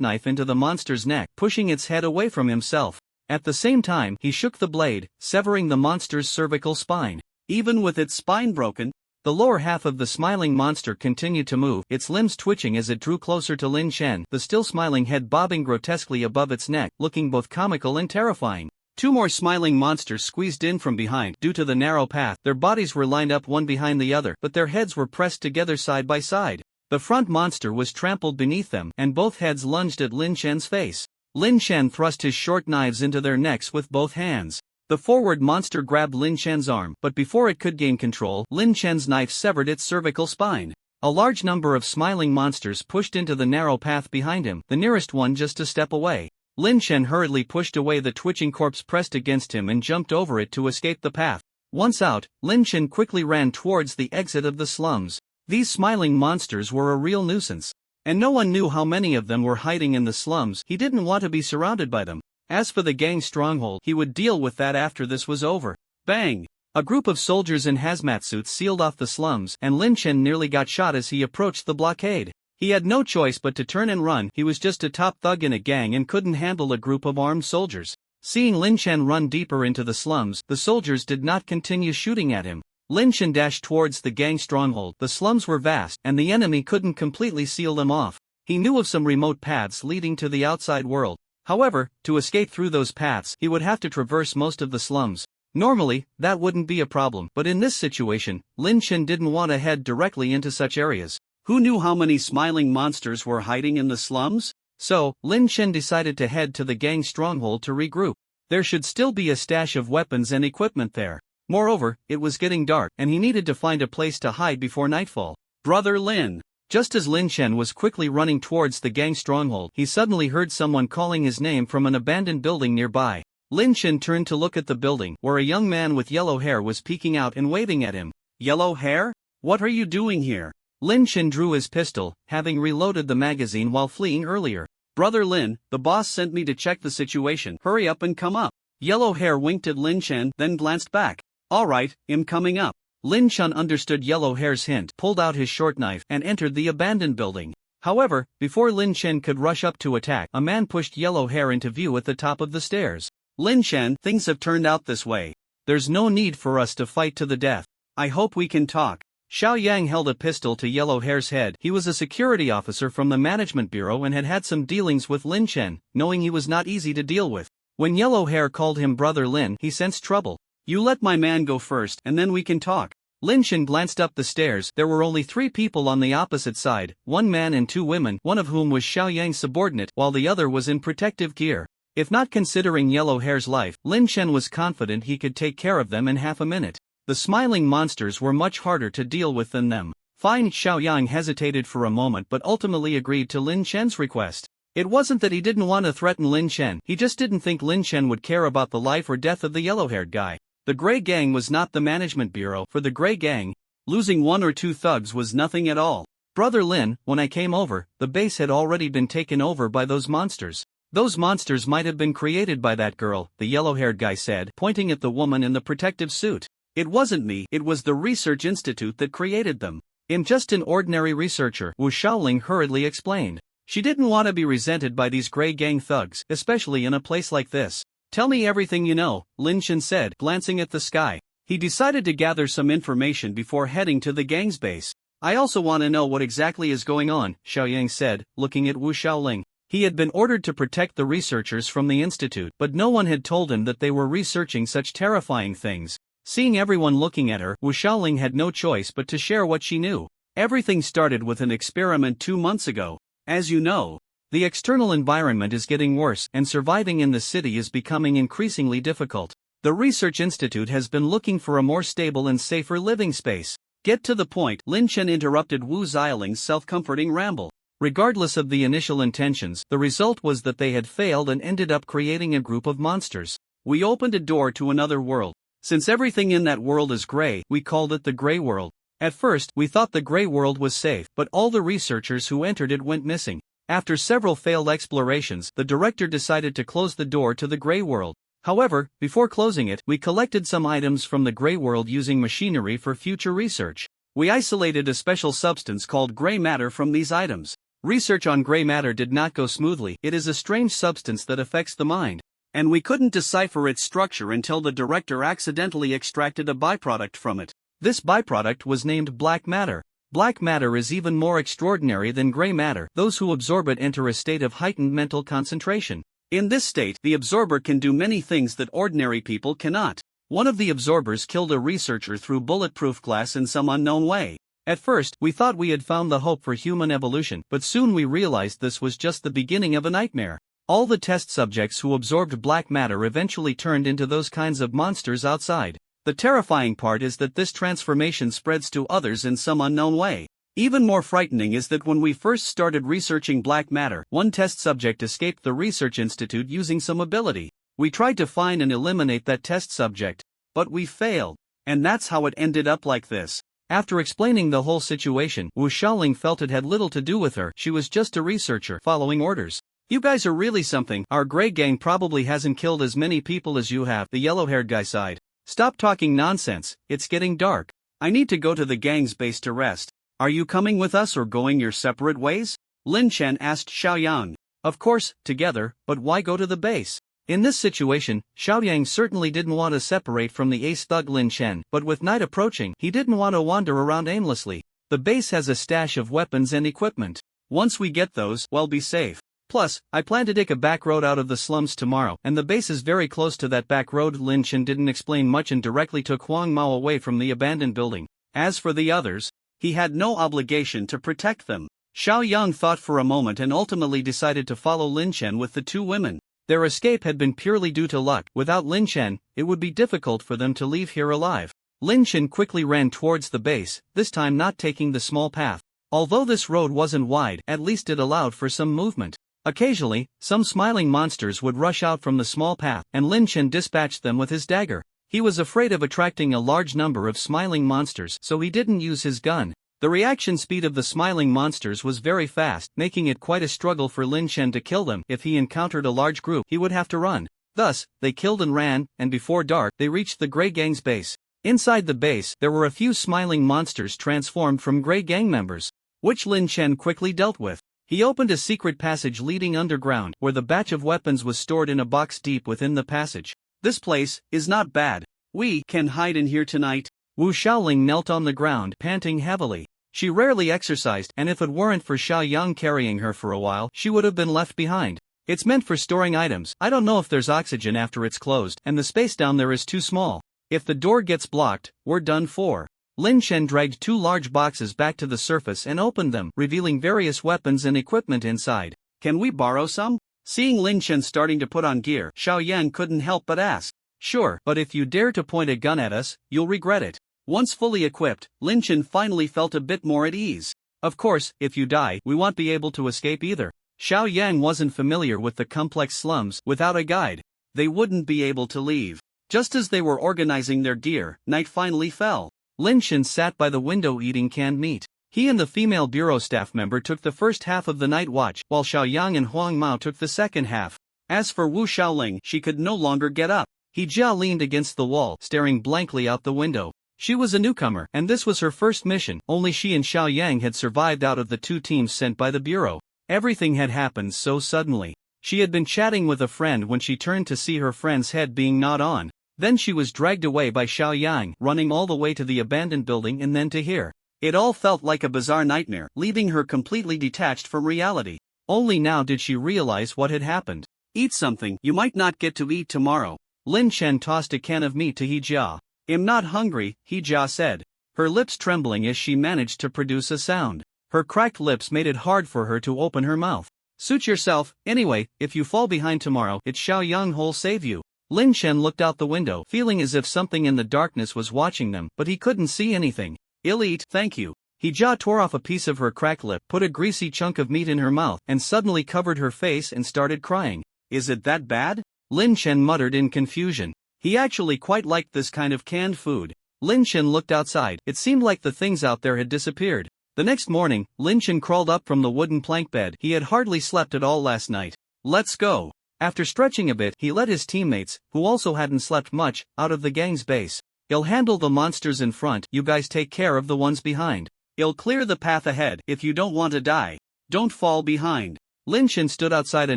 knife into the monster's neck, pushing its head away from himself. At the same time, he shook the blade, severing the monster's cervical spine. Even with its spine broken, the lower half of the smiling monster continued to move, its limbs twitching as it drew closer to Lin Chen, the still smiling head bobbing grotesquely above its neck, looking both comical and terrifying. 2 more smiling monsters squeezed in from behind. Due to the narrow path, their bodies were lined up one behind the other, but their heads were pressed together side by side. The front monster was trampled beneath them, and both heads lunged at Lin Chen's face. Lin Chen thrust his short knives into their necks with both hands. The forward monster grabbed Lin Chen's arm, but before it could gain control, Lin Chen's knife severed its cervical spine. A large number of smiling monsters pushed into the narrow path behind him, the nearest one just a step away. Lin Chen hurriedly pushed away the twitching corpse pressed against him and jumped over it to escape the path. Once out, Lin Chen quickly ran towards the exit of the slums. These smiling monsters were a real nuisance. And no one knew how many of them were hiding in the slums. He didn't want to be surrounded by them. As for the gang stronghold, he would deal with that after this was over. Bang! A group of soldiers in hazmat suits sealed off the slums, and Lin Chen nearly got shot as he approached the blockade. He had no choice but to turn and run. He was just a top thug in a gang and couldn't handle a group of armed soldiers. Seeing Lin Chen run deeper into the slums, the soldiers did not continue shooting at him. Lin Chen dashed towards the gang stronghold. The slums were vast, and the enemy couldn't completely seal them off. He knew of some remote paths leading to the outside world. However, to escape through those paths, he would have to traverse most of the slums. Normally, that wouldn't be a problem, but in this situation, Lin Chen didn't want to head directly into such areas. Who knew how many smiling monsters were hiding in the slums? So, Lin Chen decided to head to the gang stronghold to regroup. There should still be a stash of weapons and equipment there. Moreover, it was getting dark, and he needed to find a place to hide before nightfall. Brother Lin. Just as Lin Chen was quickly running towards the gang stronghold, he suddenly heard someone calling his name from an abandoned building nearby. Lin Chen turned to look at the building, where a young man with yellow hair was peeking out and waving at him. Yellow hair? What are you doing here? Lin Chen drew his pistol, having reloaded the magazine while fleeing earlier. Brother Lin, the boss sent me to check the situation. Hurry up and come up. Yellow hair winked at Lin Chen, then glanced back. Alright, I'm coming up. Lin Chen understood Yellow Hair's hint, pulled out his short knife, and entered the abandoned building. However, before Lin Chen could rush up to attack, a man pushed Yellow Hair into view at the top of the stairs. Lin Chen, things have turned out this way. There's no need for us to fight to the death. I hope we can talk. Xiao Yang held a pistol to Yellow Hair's head. He was a security officer from the management bureau and had had some dealings with Lin Chen, knowing he was not easy to deal with. When Yellow Hair called him Brother Lin, he sensed trouble. You let my man go first, and then we can talk. Lin Chen glanced up the stairs. There were only 3 people on the opposite side, 1 man and 2 women, one of whom was Xiao Yang's subordinate, while the other was in protective gear. If not considering Yellow Hair's life, Lin Chen was confident he could take care of them in half a minute. The smiling monsters were much harder to deal with than them. Fine. Xiao Yang hesitated for a moment but ultimately agreed to Lin Chen's request. It wasn't that he didn't want to threaten Lin Chen, he just didn't think Lin Chen would care about the life or death of the yellow-haired guy. The Grey Gang was not the management bureau. For the Grey Gang, losing 1 or 2 thugs was nothing at all. Brother Lin, when I came over, the base had already been taken over by those monsters. Those monsters might have been created by that girl, the yellow-haired guy said, pointing at the woman in the protective suit. It wasn't me, it was the research institute that created them. I'm just an ordinary researcher, Wu Shaoling hurriedly explained. She didn't want to be resented by these Grey Gang thugs, especially in a place like this. Tell me everything you know, Lin Chen said, glancing at the sky. He decided to gather some information before heading to the gang's base. I also want to know what exactly is going on, Xiao Yang said, looking at Wu Shaoling. He had been ordered to protect the researchers from the institute, but no one had told him that they were researching such terrifying things. Seeing everyone looking at her, Wu Shaoling had no choice but to share what she knew. Everything started with an experiment 2 months ago. As you know, the external environment is getting worse, and surviving in the city is becoming increasingly difficult. The Research Institute has been looking for a more stable and safer living space. Get to the point, Lin Chen interrupted Wu Xiaoling's self-comforting ramble. Regardless of the initial intentions, the result was that they had failed and ended up creating a group of monsters. We opened a door to another world. Since everything in that world is gray, we called it the Gray World. At first, we thought the Gray World was safe, but all the researchers who entered it went missing. After several failed explorations, the director decided to close the door to the Gray World. However, before closing it, we collected some items from the Gray World using machinery for future research. We isolated a special substance called gray matter from these items. Research on gray matter did not go smoothly. It is a strange substance that affects the mind, and we couldn't decipher its structure until the director accidentally extracted a byproduct from it. This byproduct was named black matter. Black matter is even more extraordinary than gray matter. Those who absorb it enter a state of heightened mental concentration. In this state, the absorber can do many things that ordinary people cannot. One of the absorbers killed a researcher through bulletproof glass in some unknown way. At first, we thought we had found the hope for human evolution, but soon we realized this was just the beginning of a nightmare. All the test subjects who absorbed black matter eventually turned into those kinds of monsters outside. The terrifying part is that this transformation spreads to others in some unknown way. Even more frightening is that when we first started researching black matter, one test subject escaped the research institute using some ability. We tried to find and eliminate that test subject, but we failed, and that's how it ended up like this. After explaining the whole situation, Wu Xiaoling felt it had little to do with her. She was just a researcher following orders. You guys are really something. Our gray gang probably hasn't killed as many people as you have, the yellow-haired guy sighed. Stop talking nonsense, it's getting dark. I need to go to the gang's base to rest. Are you coming with us or going your separate ways? Lin Chen asked Xiaoyang. Of course, together, but why go to the base? In this situation, Xiaoyang certainly didn't want to separate from the ace thug Lin Chen, but with night approaching, he didn't want to wander around aimlessly. The base has a stash of weapons and equipment. Once we get those, we'll be safe. Plus, I plan to take a back road out of the slums tomorrow, and the base is very close to that back road. Lin Chen didn't explain much and directly took Huang Mao away from the abandoned building. As for the others, he had no obligation to protect them. Xiaoyang thought for a moment and ultimately decided to follow Lin Chen with the two women. Their escape had been purely due to luck. Without Lin Chen, it would be difficult for them to leave here alive. Lin Chen quickly ran towards the base, this time not taking the small path. Although this road wasn't wide, at least it allowed for some movement. Occasionally, some smiling monsters would rush out from the small path, and Lin Chen dispatched them with his dagger. He was afraid of attracting a large number of smiling monsters, so he didn't use his gun. The reaction speed of the smiling monsters was very fast, making it quite a struggle for Lin Chen to kill them. If he encountered a large group, he would have to run. Thus, they killed and ran, and before dark, they reached the Grey Gang's base. Inside the base, there were a few smiling monsters transformed from Grey Gang members, which Lin Chen quickly dealt with. He opened a secret passage leading underground, where the batch of weapons was stored in a box deep within the passage. This place is not bad. We can hide in here tonight. Wu Xiaoling knelt on the ground, panting heavily. She rarely exercised, and if it weren't for Xiaoyang carrying her for a while, she would have been left behind. It's meant for storing items. I don't know if there's oxygen after it's closed, and the space down there is too small. If the door gets blocked, we're done for. Lin Chen dragged two large boxes back to the surface and opened them, revealing various weapons and equipment inside. Can we borrow some? Seeing Lin Chen starting to put on gear, Xiaoyang couldn't help but ask. Sure, but if you dare to point a gun at us, you'll regret it. Once fully equipped, Lin Chen finally felt a bit more at ease. Of course, if you die, we won't be able to escape either. Xiaoyang wasn't familiar with the complex slums. Without a guide, they wouldn't be able to leave. Just as they were organizing their gear, night finally fell. Lin Chen sat by the window eating canned meat. He and the female bureau staff member took the first half of the night watch, while Xiaoyang and Huang Mao took the second half. As for Wu Xiaoling, she could no longer get up. He Jia leaned against the wall, staring blankly out the window. She was a newcomer, and this was her first mission. Only she and Xiaoyang had survived out of the two teams sent by the bureau. Everything had happened so suddenly. She had been chatting with a friend when she turned to see her friend's head being gnawed on. Then she was dragged away by Xiaoyang, running all the way to the abandoned building and then to here. It all felt like a bizarre nightmare, leaving her completely detached from reality. Only now did she realize what had happened. Eat something, you might not get to eat tomorrow. Lin Chen tossed a can of meat to He Jia. I'm not hungry, He Jia said, her lips trembling as she managed to produce a sound. Her cracked lips made it hard for her to open her mouth. Suit yourself, anyway, if you fall behind tomorrow, it's Xiaoyang who'll save you. Lin Chen looked out the window, feeling as if something in the darkness was watching them, but he couldn't see anything. I'll eat, thank you. He Jia tore off a piece of her cracked lip, put a greasy chunk of meat in her mouth, and suddenly covered her face and started crying. Is it that bad? Lin Chen muttered in confusion. He actually quite liked this kind of canned food. Lin Chen looked outside. It seemed like the things out there had disappeared. The next morning, Lin Chen crawled up from the wooden plank bed. He had hardly slept at all last night. Let's go. After stretching a bit, he led his teammates, who also hadn't slept much, out of the gang's base. I'll handle the monsters in front, you guys take care of the ones behind. I'll clear the path ahead. If you don't want to die, don't fall behind. Lin Chen stood outside a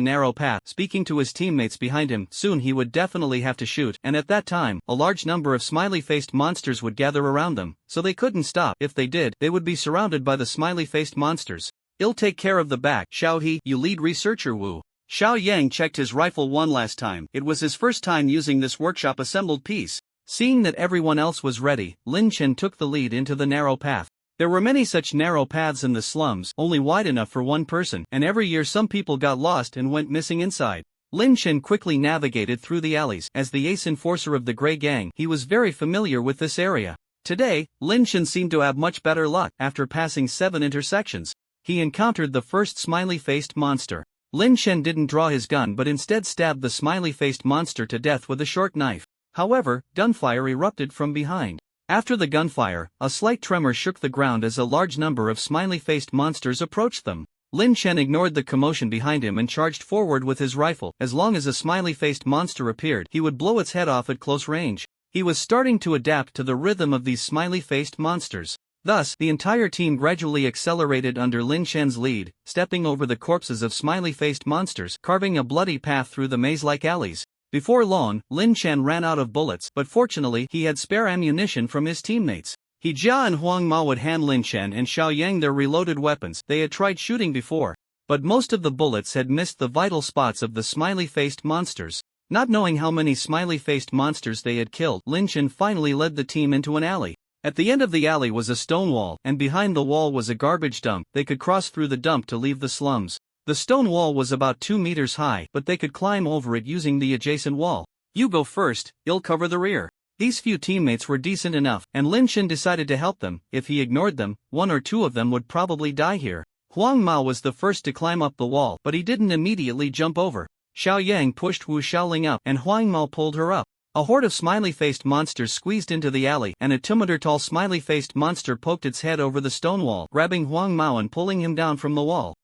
narrow path, speaking to his teammates behind him. Soon he would definitely have to shoot, and at that time, a large number of smiley-faced monsters would gather around them, so they couldn't stop. If they did, they would be surrounded by the smiley-faced monsters. I'll take care of the back. Xiao He, you lead researcher Wu. Xiao Yang checked his rifle one last time. It was his first time using this workshop-assembled piece. Seeing that everyone else was ready, Lin Chen took the lead into the narrow path. There were many such narrow paths in the slums, only wide enough for one person, and every year some people got lost and went missing inside. Lin Chen quickly navigated through the alleys. As the ace enforcer of the Grey Gang, he was very familiar with this area. Today, Lin Chen seemed to have much better luck. After passing 7 intersections, he encountered the first smiley-faced monster. Lin Chen didn't draw his gun but instead stabbed the smiley-faced monster to death with a short knife. However, gunfire erupted from behind. After the gunfire, a slight tremor shook the ground as a large number of smiley-faced monsters approached them. Lin Chen ignored the commotion behind him and charged forward with his rifle. As long as a smiley-faced monster appeared, he would blow its head off at close range. He was starting to adapt to the rhythm of these smiley-faced monsters. Thus, the entire team gradually accelerated under Lin Chen's lead, stepping over the corpses of smiley-faced monsters, carving a bloody path through the maze-like alleys. Before long, Lin Chen ran out of bullets, but fortunately he had spare ammunition from his teammates. He Jia and Huang Mao would hand Lin Chen and Xiao Yang their reloaded weapons. They had tried shooting before, but most of the bullets had missed the vital spots of the smiley-faced monsters. Not knowing how many smiley-faced monsters they had killed, Lin Chen finally led the team into an alley. At the end of the alley was a stone wall, and behind the wall was a garbage dump. They could cross through the dump to leave the slums. The stone wall was about 2 meters high, but they could climb over it using the adjacent wall. You go first, I'll cover the rear. These few teammates were decent enough, and Lin Chen decided to help them. If he ignored them, 1 or 2 of them would probably die here. Huang Mao was the first to climb up the wall, but he didn't immediately jump over. Xiao Yang pushed Wu Xiaoling up, and Huang Mao pulled her up. A horde of smiley-faced monsters squeezed into the alley, and a 2-meter-tall smiley-faced monster poked its head over the stone wall, grabbing Huang Mao and pulling him down from the wall.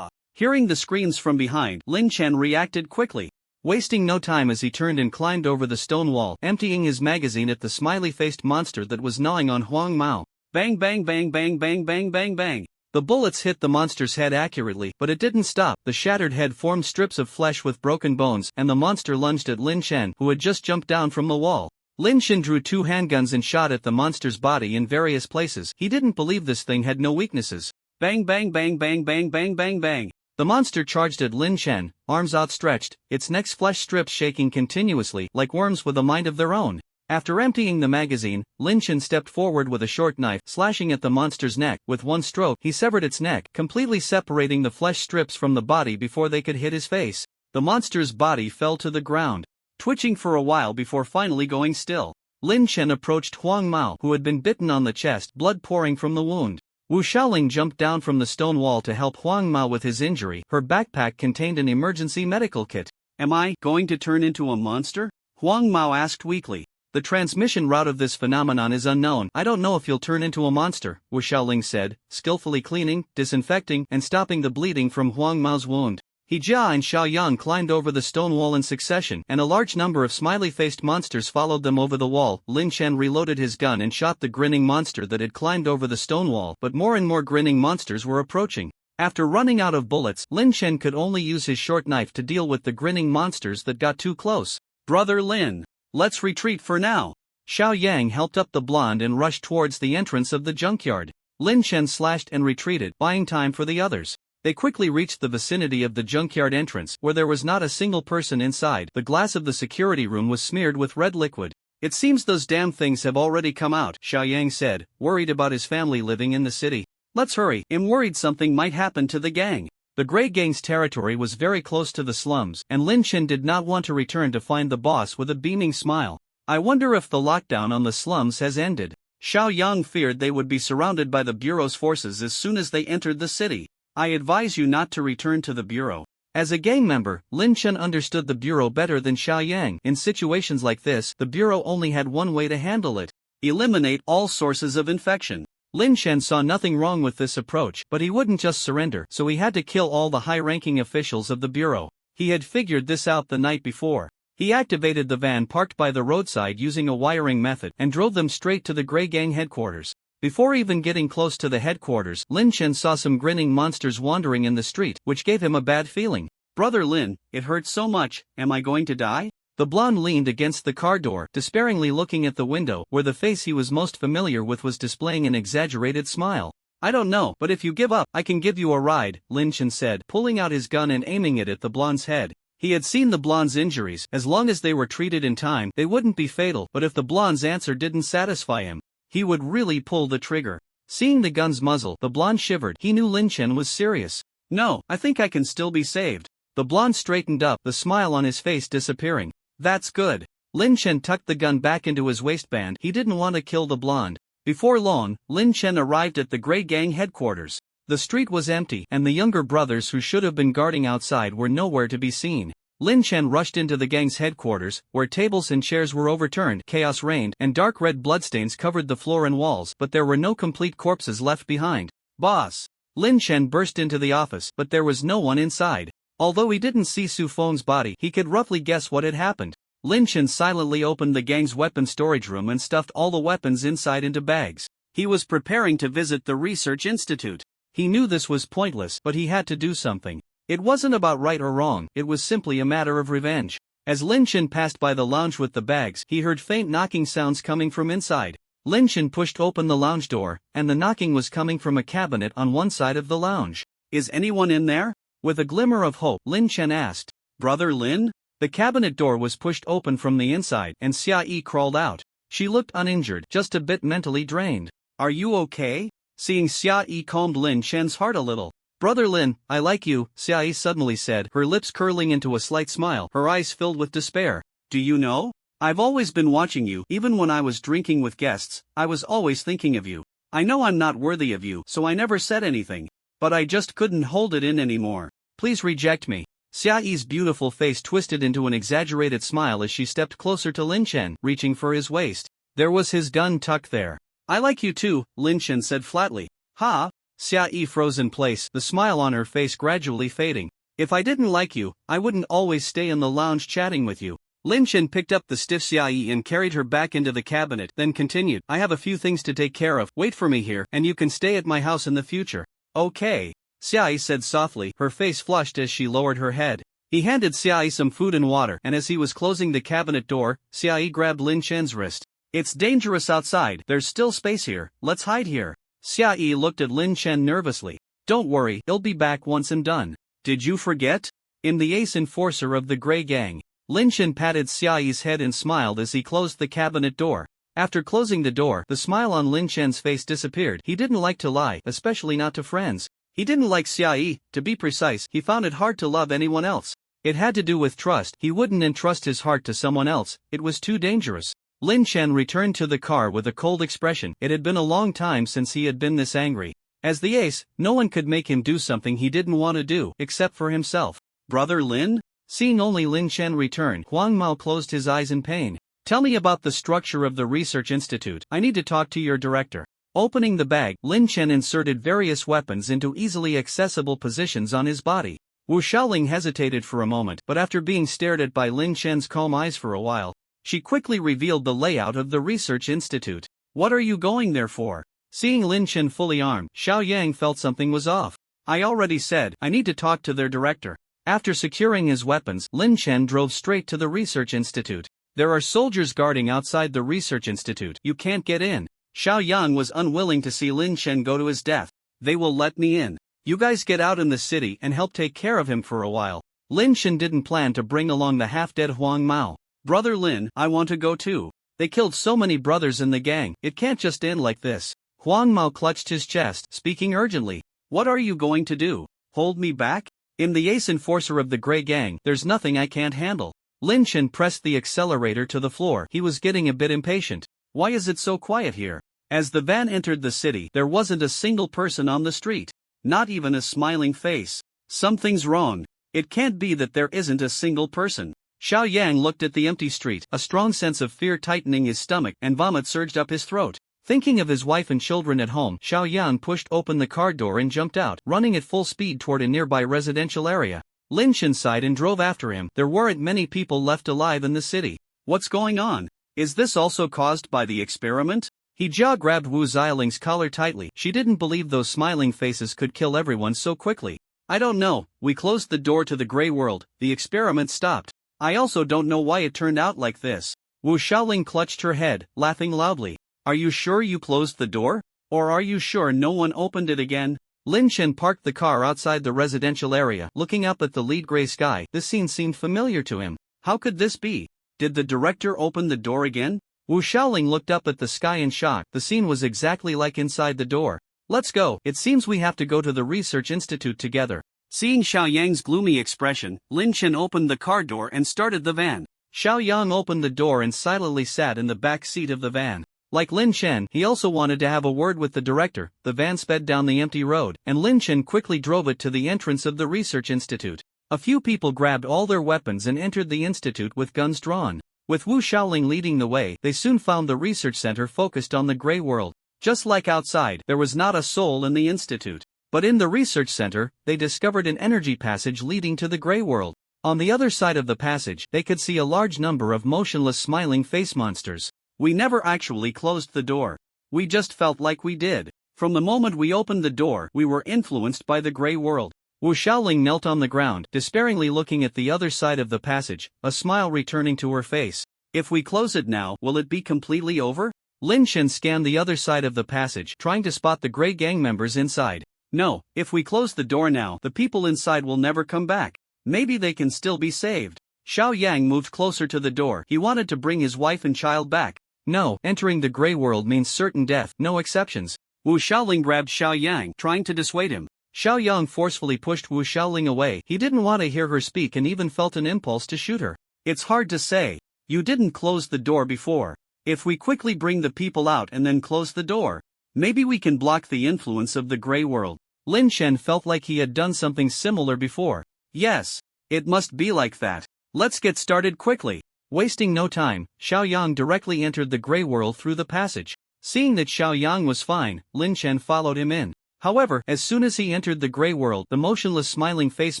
Hearing the screams from behind, Lin Chen reacted quickly, wasting no time as he turned and climbed over the stone wall, emptying his magazine at the smiley-faced monster that was gnawing on Huang Mao. Bang bang bang bang bang bang bang bang. The bullets hit the monster's head accurately, but it didn't stop. The shattered head formed strips of flesh with broken bones, and the monster lunged at Lin Chen, who had just jumped down from the wall. Lin Chen drew 2 handguns and shot at the monster's body in various places. He didn't believe this thing had no weaknesses. Bang bang bang bang bang bang bang bang. The monster charged at Lin Chen, arms outstretched, its neck's flesh strips shaking continuously, like worms with a mind of their own. After emptying the magazine, Lin Chen stepped forward with a short knife, slashing at the monster's neck. With one stroke, he severed its neck, completely separating the flesh strips from the body before they could hit his face. The monster's body fell to the ground, twitching for a while before finally going still. Lin Chen approached Huang Mao, who had been bitten on the chest, blood pouring from the wound. Wu Xiaoling jumped down from the stone wall to help Huang Mao with his injury. Her backpack contained an emergency medical kit. Am I going to turn into a monster? Huang Mao asked weakly. The transmission route of this phenomenon is unknown. I don't know if you'll turn into a monster, Wu Xiaoling said, skillfully cleaning, disinfecting, and stopping the bleeding from Huang Mao's wound. He Jia and Xiao Yang climbed over the stone wall in succession, and a large number of smiley-faced monsters followed them over the wall. Lin Chen reloaded his gun and shot the grinning monster that had climbed over the stone wall, but more and more grinning monsters were approaching. After running out of bullets, Lin Chen could only use his short knife to deal with the grinning monsters that got too close. Brother Lin, let's retreat for now. Xiao Yang helped up the blonde and rushed towards the entrance of the junkyard. Lin Chen slashed and retreated, buying time for the others. They quickly reached the vicinity of the junkyard entrance, where there was not a single person inside. The glass of the security room was smeared with red liquid. It seems those damn things have already come out, Xiao Yang said, worried about his family living in the city. Let's hurry, I'm worried something might happen to the gang. The Grey Gang's territory was very close to the slums, and Lin Chen did not want to return to find the boss with a beaming smile. I wonder if the lockdown on the slums has ended. Xiao Yang feared they would be surrounded by the Bureau's forces as soon as they entered the city. I advise you not to return to the Bureau. As a gang member, Lin Chen understood the bureau better than Xiao Yang. In situations like this, the bureau only had one way to handle it: eliminate all sources of infection. Lin Chen saw nothing wrong with this approach, but he wouldn't just surrender, so he had to kill all the high-ranking officials of the bureau. He had figured this out the night before. He activated the van parked by the roadside using a wiring method and drove them straight to the Grey Gang headquarters. Before even getting close to the headquarters, Lin Chen saw some grinning monsters wandering in the street, which gave him a bad feeling. "Brother Lin, it hurts so much, am I going to die?" The blonde leaned against the car door, despairingly looking at the window, where the face he was most familiar with was displaying an exaggerated smile. "I don't know, but if you give up, I can give you a ride," Lin Chen said, pulling out his gun and aiming it at the blonde's head. He had seen the blonde's injuries. As long as they were treated in time, they wouldn't be fatal, but if the blonde's answer didn't satisfy him, he would really pull the trigger. Seeing the gun's muzzle, the blonde shivered. He knew Lin Chen was serious. "No, I think I can still be saved." The blonde straightened up, the smile on his face disappearing. "That's good." Lin Chen tucked the gun back into his waistband. He didn't want to kill the blonde. Before long, Lin Chen arrived at the Grey Gang headquarters. The street was empty, and the younger brothers who should have been guarding outside were nowhere to be seen. Lin Chen rushed into the gang's headquarters, where tables and chairs were overturned, chaos reigned, and dark red bloodstains covered the floor and walls, but there were no complete corpses left behind. "Boss!" Lin Chen burst into the office, but there was no one inside. Although he didn't see Su Feng's body, he could roughly guess what had happened. Lin Chen silently opened the gang's weapon storage room and stuffed all the weapons inside into bags. He was preparing to visit the research institute. He knew this was pointless, but he had to do something. It wasn't about right or wrong, it was simply a matter of revenge. As Lin Chen passed by the lounge with the bags, he heard faint knocking sounds coming from inside. Lin Chen pushed open the lounge door, and the knocking was coming from a cabinet on one side of the lounge. "Is anyone in there?" With a glimmer of hope, Lin Chen asked. "Brother Lin?" The cabinet door was pushed open from the inside, and Xia Yi crawled out. She looked uninjured, just a bit mentally drained. "Are you okay?" Seeing Xia Yi calmed Lin Chen's heart a little. "Brother Lin, I like you," Xia Yi suddenly said, her lips curling into a slight smile, her eyes filled with despair. "Do you know? I've always been watching you. Even when I was drinking with guests, I was always thinking of you. I know I'm not worthy of you, so I never said anything. But I just couldn't hold it in anymore. Please reject me." Xia Yi's beautiful face twisted into an exaggerated smile as she stepped closer to Lin Chen, reaching for his waist. There was his gun tucked there. "I like you too," Lin Chen said flatly. "Ha?" Xia Yi froze in place, the smile on her face gradually fading. "If I didn't like you, I wouldn't always stay in the lounge chatting with you." Lin Chen picked up the stiff Xia Yi and carried her back into the cabinet, then continued, "I have a few things to take care of. Wait for me here, and you can stay at my house in the future." "Okay," Xia Yi said softly, her face flushed as she lowered her head. He handed Xia Yi some food and water, and as he was closing the cabinet door, Xia Yi grabbed Lin Chen's wrist. "It's dangerous outside. There's still space here. Let's hide here." Xia Yi looked at Lin Chen nervously. "Don't worry, he'll be back once I'm done." "Did you forget? I'm the ace enforcer of the Grey Gang." Lin Chen patted Xia Yi's head and smiled as he closed the cabinet door. After closing the door, the smile on Lin Chen's face disappeared. He didn't like to lie, especially not to friends. He didn't like Xia Yi. To be precise, he found it hard to love anyone else. It had to do with trust. He wouldn't entrust his heart to someone else. It was too dangerous. Lin Chen returned to the car with a cold expression. It had been a long time since he had been this angry. As the ace, no one could make him do something he didn't want to do, except for himself. "Brother Lin?" Seeing only Lin Chen return, Huang Mao closed his eyes in pain. "Tell me about the structure of the research institute. I need to talk to your director." Opening the bag, Lin Chen inserted various weapons into easily accessible positions on his body. Wu Shaoling hesitated for a moment, but after being stared at by Lin Chen's calm eyes for a while, she quickly revealed the layout of the research institute. "What are you going there for?" Seeing Lin Chen fully armed, Xiao Yang felt something was off. "I already said, I need to talk to their director." After securing his weapons, Lin Chen drove straight to the research institute. "There are soldiers guarding outside the research institute. You can't get in." Xiao Yang was unwilling to see Lin Chen go to his death. "They will let me in. You guys get out in the city and help take care of him for a while." Lin Chen didn't plan to bring along the half-dead Huang Mao. "Brother Lin, I want to go too. They killed so many brothers in the gang, it can't just end like this." Huang Mao clutched his chest, speaking urgently. "What are you going to do? Hold me back? I'm the ace enforcer of the Grey Gang. There's nothing I can't handle." Lin Chen pressed the accelerator to the floor. He was getting a bit impatient. "Why is it so quiet here?" As the van entered the city, there wasn't a single person on the street. Not even a smiling face. "Something's wrong. It can't be that there isn't a single person. Xiao Yang looked at the empty street, a strong sense of fear tightening his stomach, and vomit surged up his throat. Thinking of his wife and children at home, Xiao Yang pushed open the car door and jumped out, running at full speed toward a nearby residential area. Lin Chen sighed and drove after him. There weren't many people left alive in the city. What's going on? Is this also caused by the experiment? He jaw-grabbed Wu Xiaoling's collar tightly. She didn't believe those smiling faces could kill everyone so quickly. I don't know, we closed the door to the gray world, the experiment stopped. I also don't know why it turned out like this. Wu Xiaoling clutched her head, laughing loudly. Are you sure you closed the door? Or are you sure no one opened it again? Lin Chen parked the car outside the residential area, looking up at the lead gray sky. This scene seemed familiar to him. How could this be? Did the director open the door again? Wu Xiaoling looked up at the sky in shock. The scene was exactly like inside the door. Let's go. It seems we have to go to the research institute together. Seeing Xiao Yang's gloomy expression, Lin Chen opened the car door and started the van. Xiao Yang opened the door and silently sat in the back seat of the van. Like Lin Chen, he also wanted to have a word with the director. The van sped down the empty road, and Lin Chen quickly drove it to the entrance of the research institute. A few people grabbed all their weapons and entered the institute with guns drawn. With Wu Xiaoling leading the way, they soon found the research center focused on the gray world. Just like outside, there was not a soul in the institute. But in the research center, they discovered an energy passage leading to the gray world. On the other side of the passage, they could see a large number of motionless smiling face monsters. We never actually closed the door. We just felt like we did. From the moment we opened the door, we were influenced by the gray world. Wu Xiaoling knelt on the ground, despairingly looking at the other side of the passage, a smile returning to her face. If we close it now, will it be completely over? Lin Chen scanned the other side of the passage, trying to spot the gray gang members inside. No, if we close the door now, the people inside will never come back. Maybe they can still be saved. Xiao Yang moved closer to the door. He wanted to bring his wife and child back. No, entering the gray world means certain death, no exceptions. Wu Xiaoling grabbed Xiao Yang, trying to dissuade him. Xiao Yang forcefully pushed Wu Xiaoling away. He didn't want to hear her speak and even felt an impulse to shoot her. It's hard to say. You didn't close the door before. If we quickly bring the people out and then close the door, maybe we can block the influence of the gray world. Lin Chen felt like he had done something similar before. Yes, it must be like that. Let's get started quickly. Wasting no time, Xiao Yang directly entered the gray world through the passage. Seeing that Xiao Yang was fine, Lin Chen followed him in. However, as soon as he entered the gray world, the motionless smiling face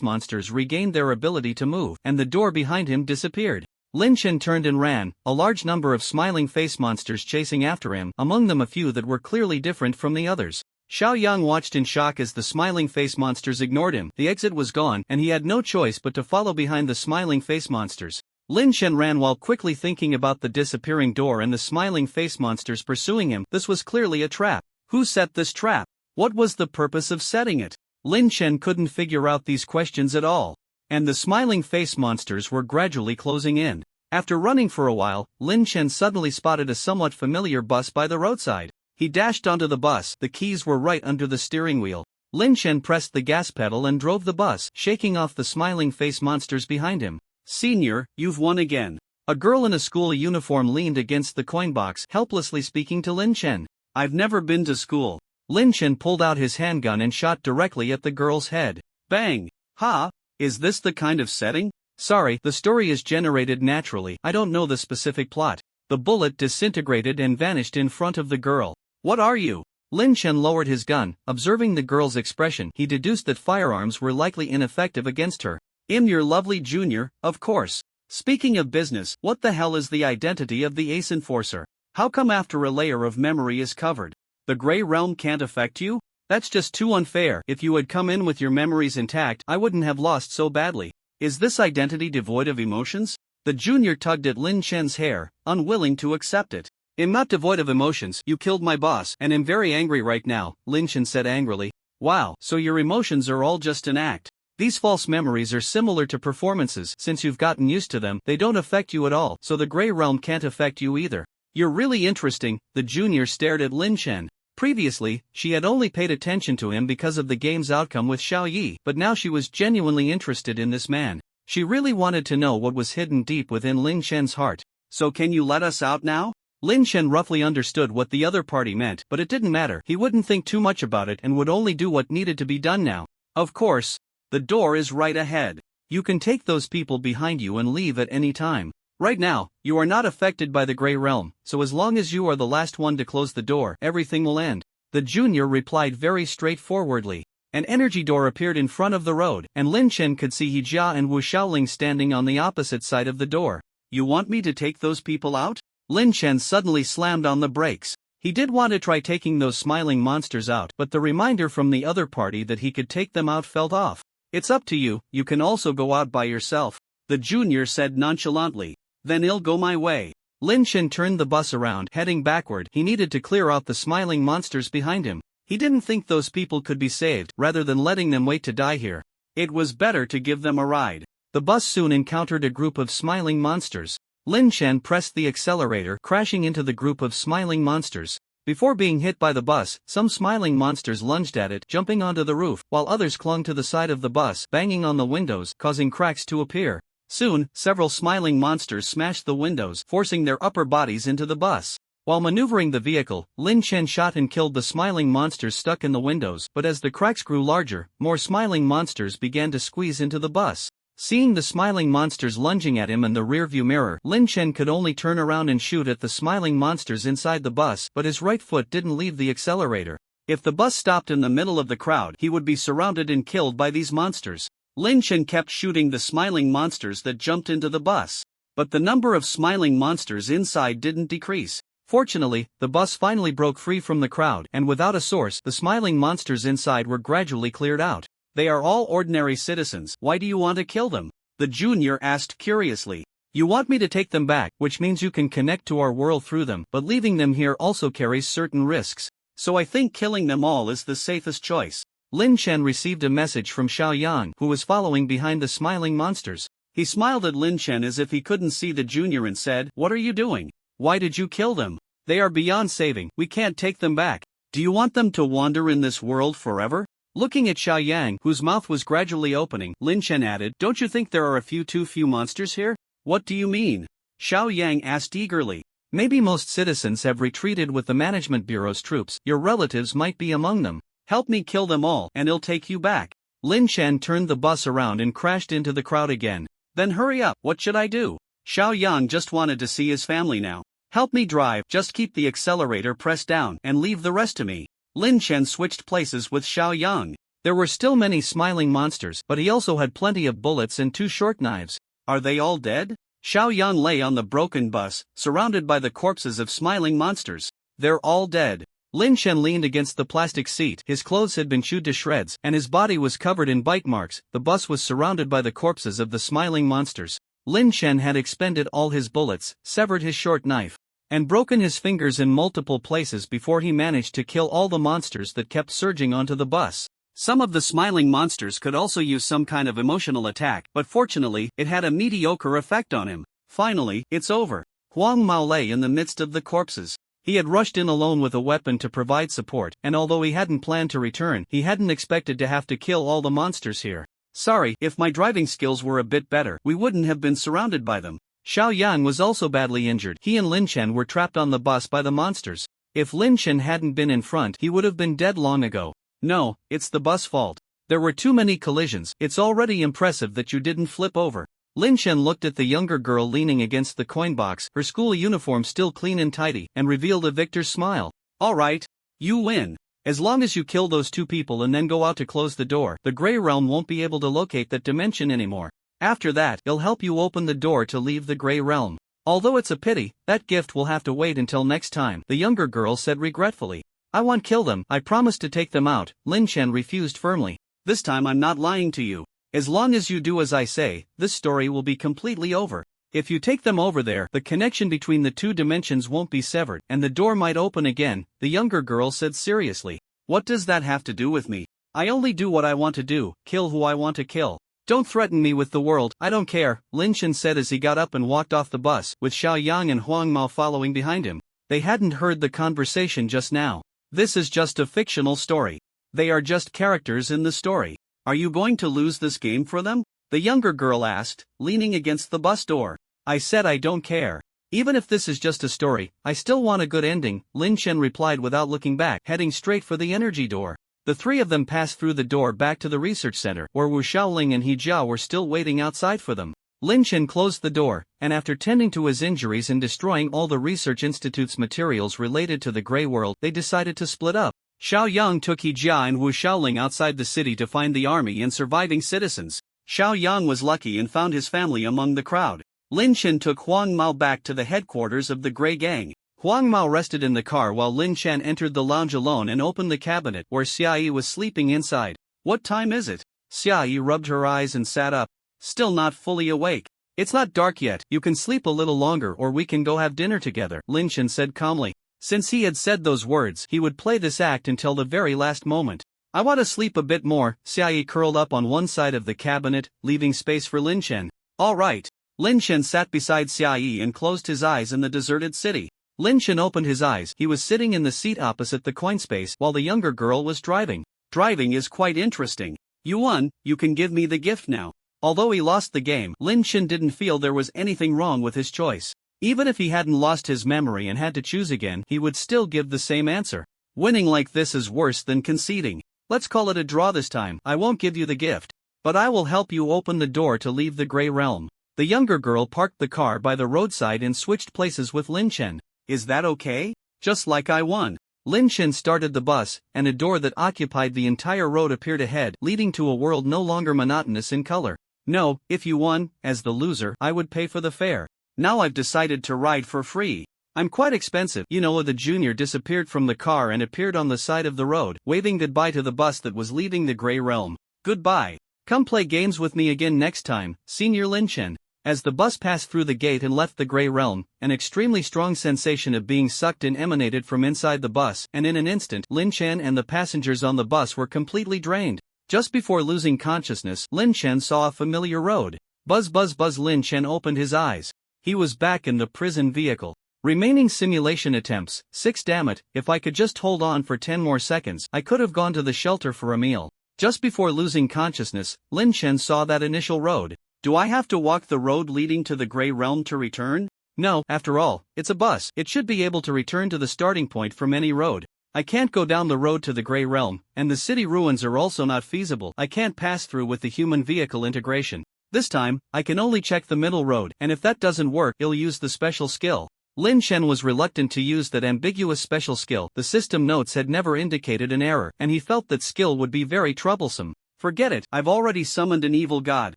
monsters regained their ability to move, and the door behind him disappeared. Lin Chen turned and ran, a large number of smiling face monsters chasing after him, among them a few that were clearly different from the others. Xiao Yang watched in shock as the smiling face monsters ignored him. The exit was gone, and he had no choice but to follow behind the smiling face monsters. Lin Chen ran while quickly thinking about the disappearing door and the smiling face monsters pursuing him. This was clearly a trap. Who set this trap? What was the purpose of setting it? Lin Chen couldn't figure out these questions at all. And the smiling face monsters were gradually closing in. After running for a while, Lin Chen suddenly spotted a somewhat familiar bus by the roadside. He dashed onto the bus. The keys were right under the steering wheel. Lin Chen pressed the gas pedal and drove the bus, shaking off the smiling face monsters behind him. Senior, you've won again. A girl in a school uniform leaned against the coin box, helplessly speaking to Lin Chen. I've never been to school. Lin Chen pulled out his handgun and shot directly at the girl's head. Bang! Ha! Is this the kind of setting? Sorry, the story is generated naturally. I don't know the specific plot. The bullet disintegrated and vanished in front of the girl. What are you? Lin Chen lowered his gun. Observing the girl's expression, he deduced that firearms were likely ineffective against her. I'm your lovely junior, of course. Speaking of business, what the hell is the identity of the Ace Enforcer? How come after a layer of memory is covered, the Grey Realm can't affect you? That's just too unfair. If you had come in with your memories intact, I wouldn't have lost so badly. Is this identity devoid of emotions? The junior tugged at Lin Chen's hair, unwilling to accept it. I'm not devoid of emotions. You killed my boss, and am very angry right now, Lin Chen said angrily. Wow, so your emotions are all just an act. These false memories are similar to performances. Since you've gotten used to them, they don't affect you at all, so the Grey Realm can't affect you either. You're really interesting. The junior stared at Lin Chen. Previously, she had only paid attention to him because of the game's outcome with Xiao Yi, but now she was genuinely interested in this man. She really wanted to know what was hidden deep within Lin Chen's heart. So can you let us out now? Lin Chen roughly understood what the other party meant, but it didn't matter. He wouldn't think too much about it and would only do what needed to be done now. Of course. The door is right ahead. You can take those people behind you and leave at any time. Right now, you are not affected by the Grey Realm, so as long as you are the last one to close the door, everything will end. The junior replied very straightforwardly. An energy door appeared in front of the road, and Lin Chen could see He Jia and Wu Xiaoling standing on the opposite side of the door. You want me to take those people out? Lin Chen suddenly slammed on the brakes. He did want to try taking those smiling monsters out, but the reminder from the other party that he could take them out felt off. It's up to you, you can also go out by yourself, the junior said nonchalantly. Then I'll go my way. Lin Chen turned the bus around, heading backward. He needed to clear out the smiling monsters behind him. He didn't think those people could be saved, rather than letting them wait to die here. It was better to give them a ride. The bus soon encountered a group of smiling monsters. Lin Chen pressed the accelerator, crashing into the group of smiling monsters. Before being hit by the bus, some smiling monsters lunged at it, jumping onto the roof, while others clung to the side of the bus, banging on the windows, causing cracks to appear. Soon, several smiling monsters smashed the windows, forcing their upper bodies into the bus. While maneuvering the vehicle, Lin Chen shot and killed the smiling monsters stuck in the windows, but as the cracks grew larger, more smiling monsters began to squeeze into the bus. Seeing the smiling monsters lunging at him in the rearview mirror, Lin Chen could only turn around and shoot at the smiling monsters inside the bus, but his right foot didn't leave the accelerator. If the bus stopped in the middle of the crowd, he would be surrounded and killed by these monsters. Lin Chen kept shooting the smiling monsters that jumped into the bus. But the number of smiling monsters inside didn't decrease. Fortunately, the bus finally broke free from the crowd, and without a source, the smiling monsters inside were gradually cleared out. They are all ordinary citizens. Why do you want to kill them? The junior asked curiously. You want me to take them back, which means you can connect to our world through them, but leaving them here also carries certain risks. So I think killing them all is the safest choice. Lin Chen received a message from Xiao Yang, who was following behind the smiling monsters. He smiled at Lin Chen as if he couldn't see the junior and said, "What are you doing? Why did you kill them? They are beyond saving, we can't take them back. Do you want them to wander in this world forever?" Looking at Xiao Yang, whose mouth was gradually opening, Lin Chen added, "Don't you think there are too few monsters here?" "What do you mean?" Xiao Yang asked eagerly. "Maybe most citizens have retreated with the management bureau's troops. Your relatives might be among them. Help me kill them all, and I'll take you back." Lin Chen turned the bus around and crashed into the crowd again. "Then hurry up, what should I do?" Xiao Yang just wanted to see his family now. "Help me drive, just keep the accelerator pressed down, and leave the rest to me." Lin Chen switched places with Xiao Yang. There were still many smiling monsters, but he also had plenty of bullets and 2 short knives. "Are they all dead?" Xiao Yang lay on the broken bus, surrounded by the corpses of smiling monsters. "They're all dead." Lin Chen leaned against the plastic seat. His clothes had been chewed to shreds, and his body was covered in bite marks. The bus was surrounded by the corpses of the smiling monsters. Lin Chen had expended all his bullets, severed his short knife, and broken his fingers in multiple places before he managed to kill all the monsters that kept surging onto the bus. Some of the smiling monsters could also use some kind of emotional attack, but fortunately, it had a mediocre effect on him. Finally, it's over. Huang Mao lay in the midst of the corpses. He had rushed in alone with a weapon to provide support, and although he hadn't planned to return, he hadn't expected to have to kill all the monsters here. "Sorry, if my driving skills were a bit better, we wouldn't have been surrounded by them." Xiao Yang was also badly injured. He and Lin Chen were trapped on the bus by the monsters. If Lin Chen hadn't been in front, he would have been dead long ago. "No, it's the bus fault. There were too many collisions. It's already impressive that you didn't flip over." Lin Chen looked at the younger girl leaning against the coin box, her school uniform still clean and tidy, and revealed a victor's smile. "All right. You win. As long as you kill those 2 people and then go out to close the door, the Grey Realm won't be able to locate that dimension anymore. After that, it'll help you open the door to leave the Grey Realm. Although it's a pity, that gift will have to wait until next time," the younger girl said regretfully. "I won't kill them, I promise to take them out," Lin Chen refused firmly. "This time I'm not lying to you. As long as you do as I say, this story will be completely over. If you take them over there, the connection between the 2 dimensions won't be severed, and the door might open again," the younger girl said seriously. "What does that have to do with me? I only do what I want to do, kill who I want to kill. Don't threaten me with the world, I don't care," Lin Chen said as he got up and walked off the bus, with Xiao Yang and Huang Mao following behind him. They hadn't heard the conversation just now. This is just a fictional story. They are just characters in the story. "Are you going to lose this game for them?" the younger girl asked, leaning against the bus door. "I said I don't care. Even if this is just a story, I still want a good ending," Lin Chen replied without looking back, heading straight for the energy door. The three of them passed through the door back to the research center, where Wu Shaoling and He Jia were still waiting outside for them. Lin Chen closed the door, and after tending to his injuries and destroying all the research institute's materials related to the Grey World, they decided to split up. Xiao Yang took He Jia and Wu Shaoling outside the city to find the army and surviving citizens. Xiao Yang was lucky and found his family among the crowd. Lin Chen took Huang Mao back to the headquarters of the Grey Gang. Huang Mao rested in the car while Lin Chen entered the lounge alone and opened the cabinet where Xia Yi was sleeping inside. "What time is it?" Xia Yi rubbed her eyes and sat up, still not fully awake. "It's not dark yet, you can sleep a little longer or we can go have dinner together," Lin Chen said calmly. Since he had said those words, he would play this act until the very last moment. "I want to sleep a bit more." Xia Yi curled up on one side of the cabinet, leaving space for Lin Chen. "All right." Lin Chen sat beside Xia Yi and closed his eyes in the deserted city. Lin Chen opened his eyes. He was sitting in the seat opposite the coin space while the younger girl was driving. "Driving is quite interesting. You won, you can give me the gift now." Although he lost the game, Lin Chen didn't feel there was anything wrong with his choice. Even if he hadn't lost his memory and had to choose again, he would still give the same answer. Winning like this is worse than conceding. "Let's call it a draw this time. I won't give you the gift, but I will help you open the door to leave the Grey Realm." The younger girl parked the car by the roadside and switched places with Lin Chen. "Is that okay? Just like I won." Lin Chen started the bus, and a door that occupied the entire road appeared ahead, leading to a world no longer monotonous in color. "No, if you won, as the loser, I would pay for the fare. Now I've decided to ride for free. I'm quite expensive." The junior disappeared from the car and appeared on the side of the road, waving goodbye to the bus that was leaving the Grey Realm. "Goodbye. Come play games with me again next time, Senior Lin Chen." As the bus passed through the gate and left the Grey Realm, an extremely strong sensation of being sucked in emanated from inside the bus, and in an instant, Lin Chen and the passengers on the bus were completely drained. Just before losing consciousness, Lin Chen saw a familiar road. Buzz buzz buzz. Lin Chen opened his eyes. He was back in the prison vehicle. Remaining simulation attempts, 6. Damn it, if I could just hold on for 10 more seconds, I could have gone to the shelter for a meal. Just before losing consciousness, Lin Chen saw that initial road. "Do I have to walk the road leading to the Grey Realm to return?" "No, after all, it's a bus. It should be able to return to the starting point from any road. I can't go down the road to the Grey Realm, and the city ruins are also not feasible. I can't pass through with the human vehicle integration. This time, I can only check the middle road, and if that doesn't work, I'll use the special skill." Lin Chen was reluctant to use that ambiguous special skill. The system notes had never indicated an error, and he felt that skill would be very troublesome. "Forget it, I've already summoned an evil god,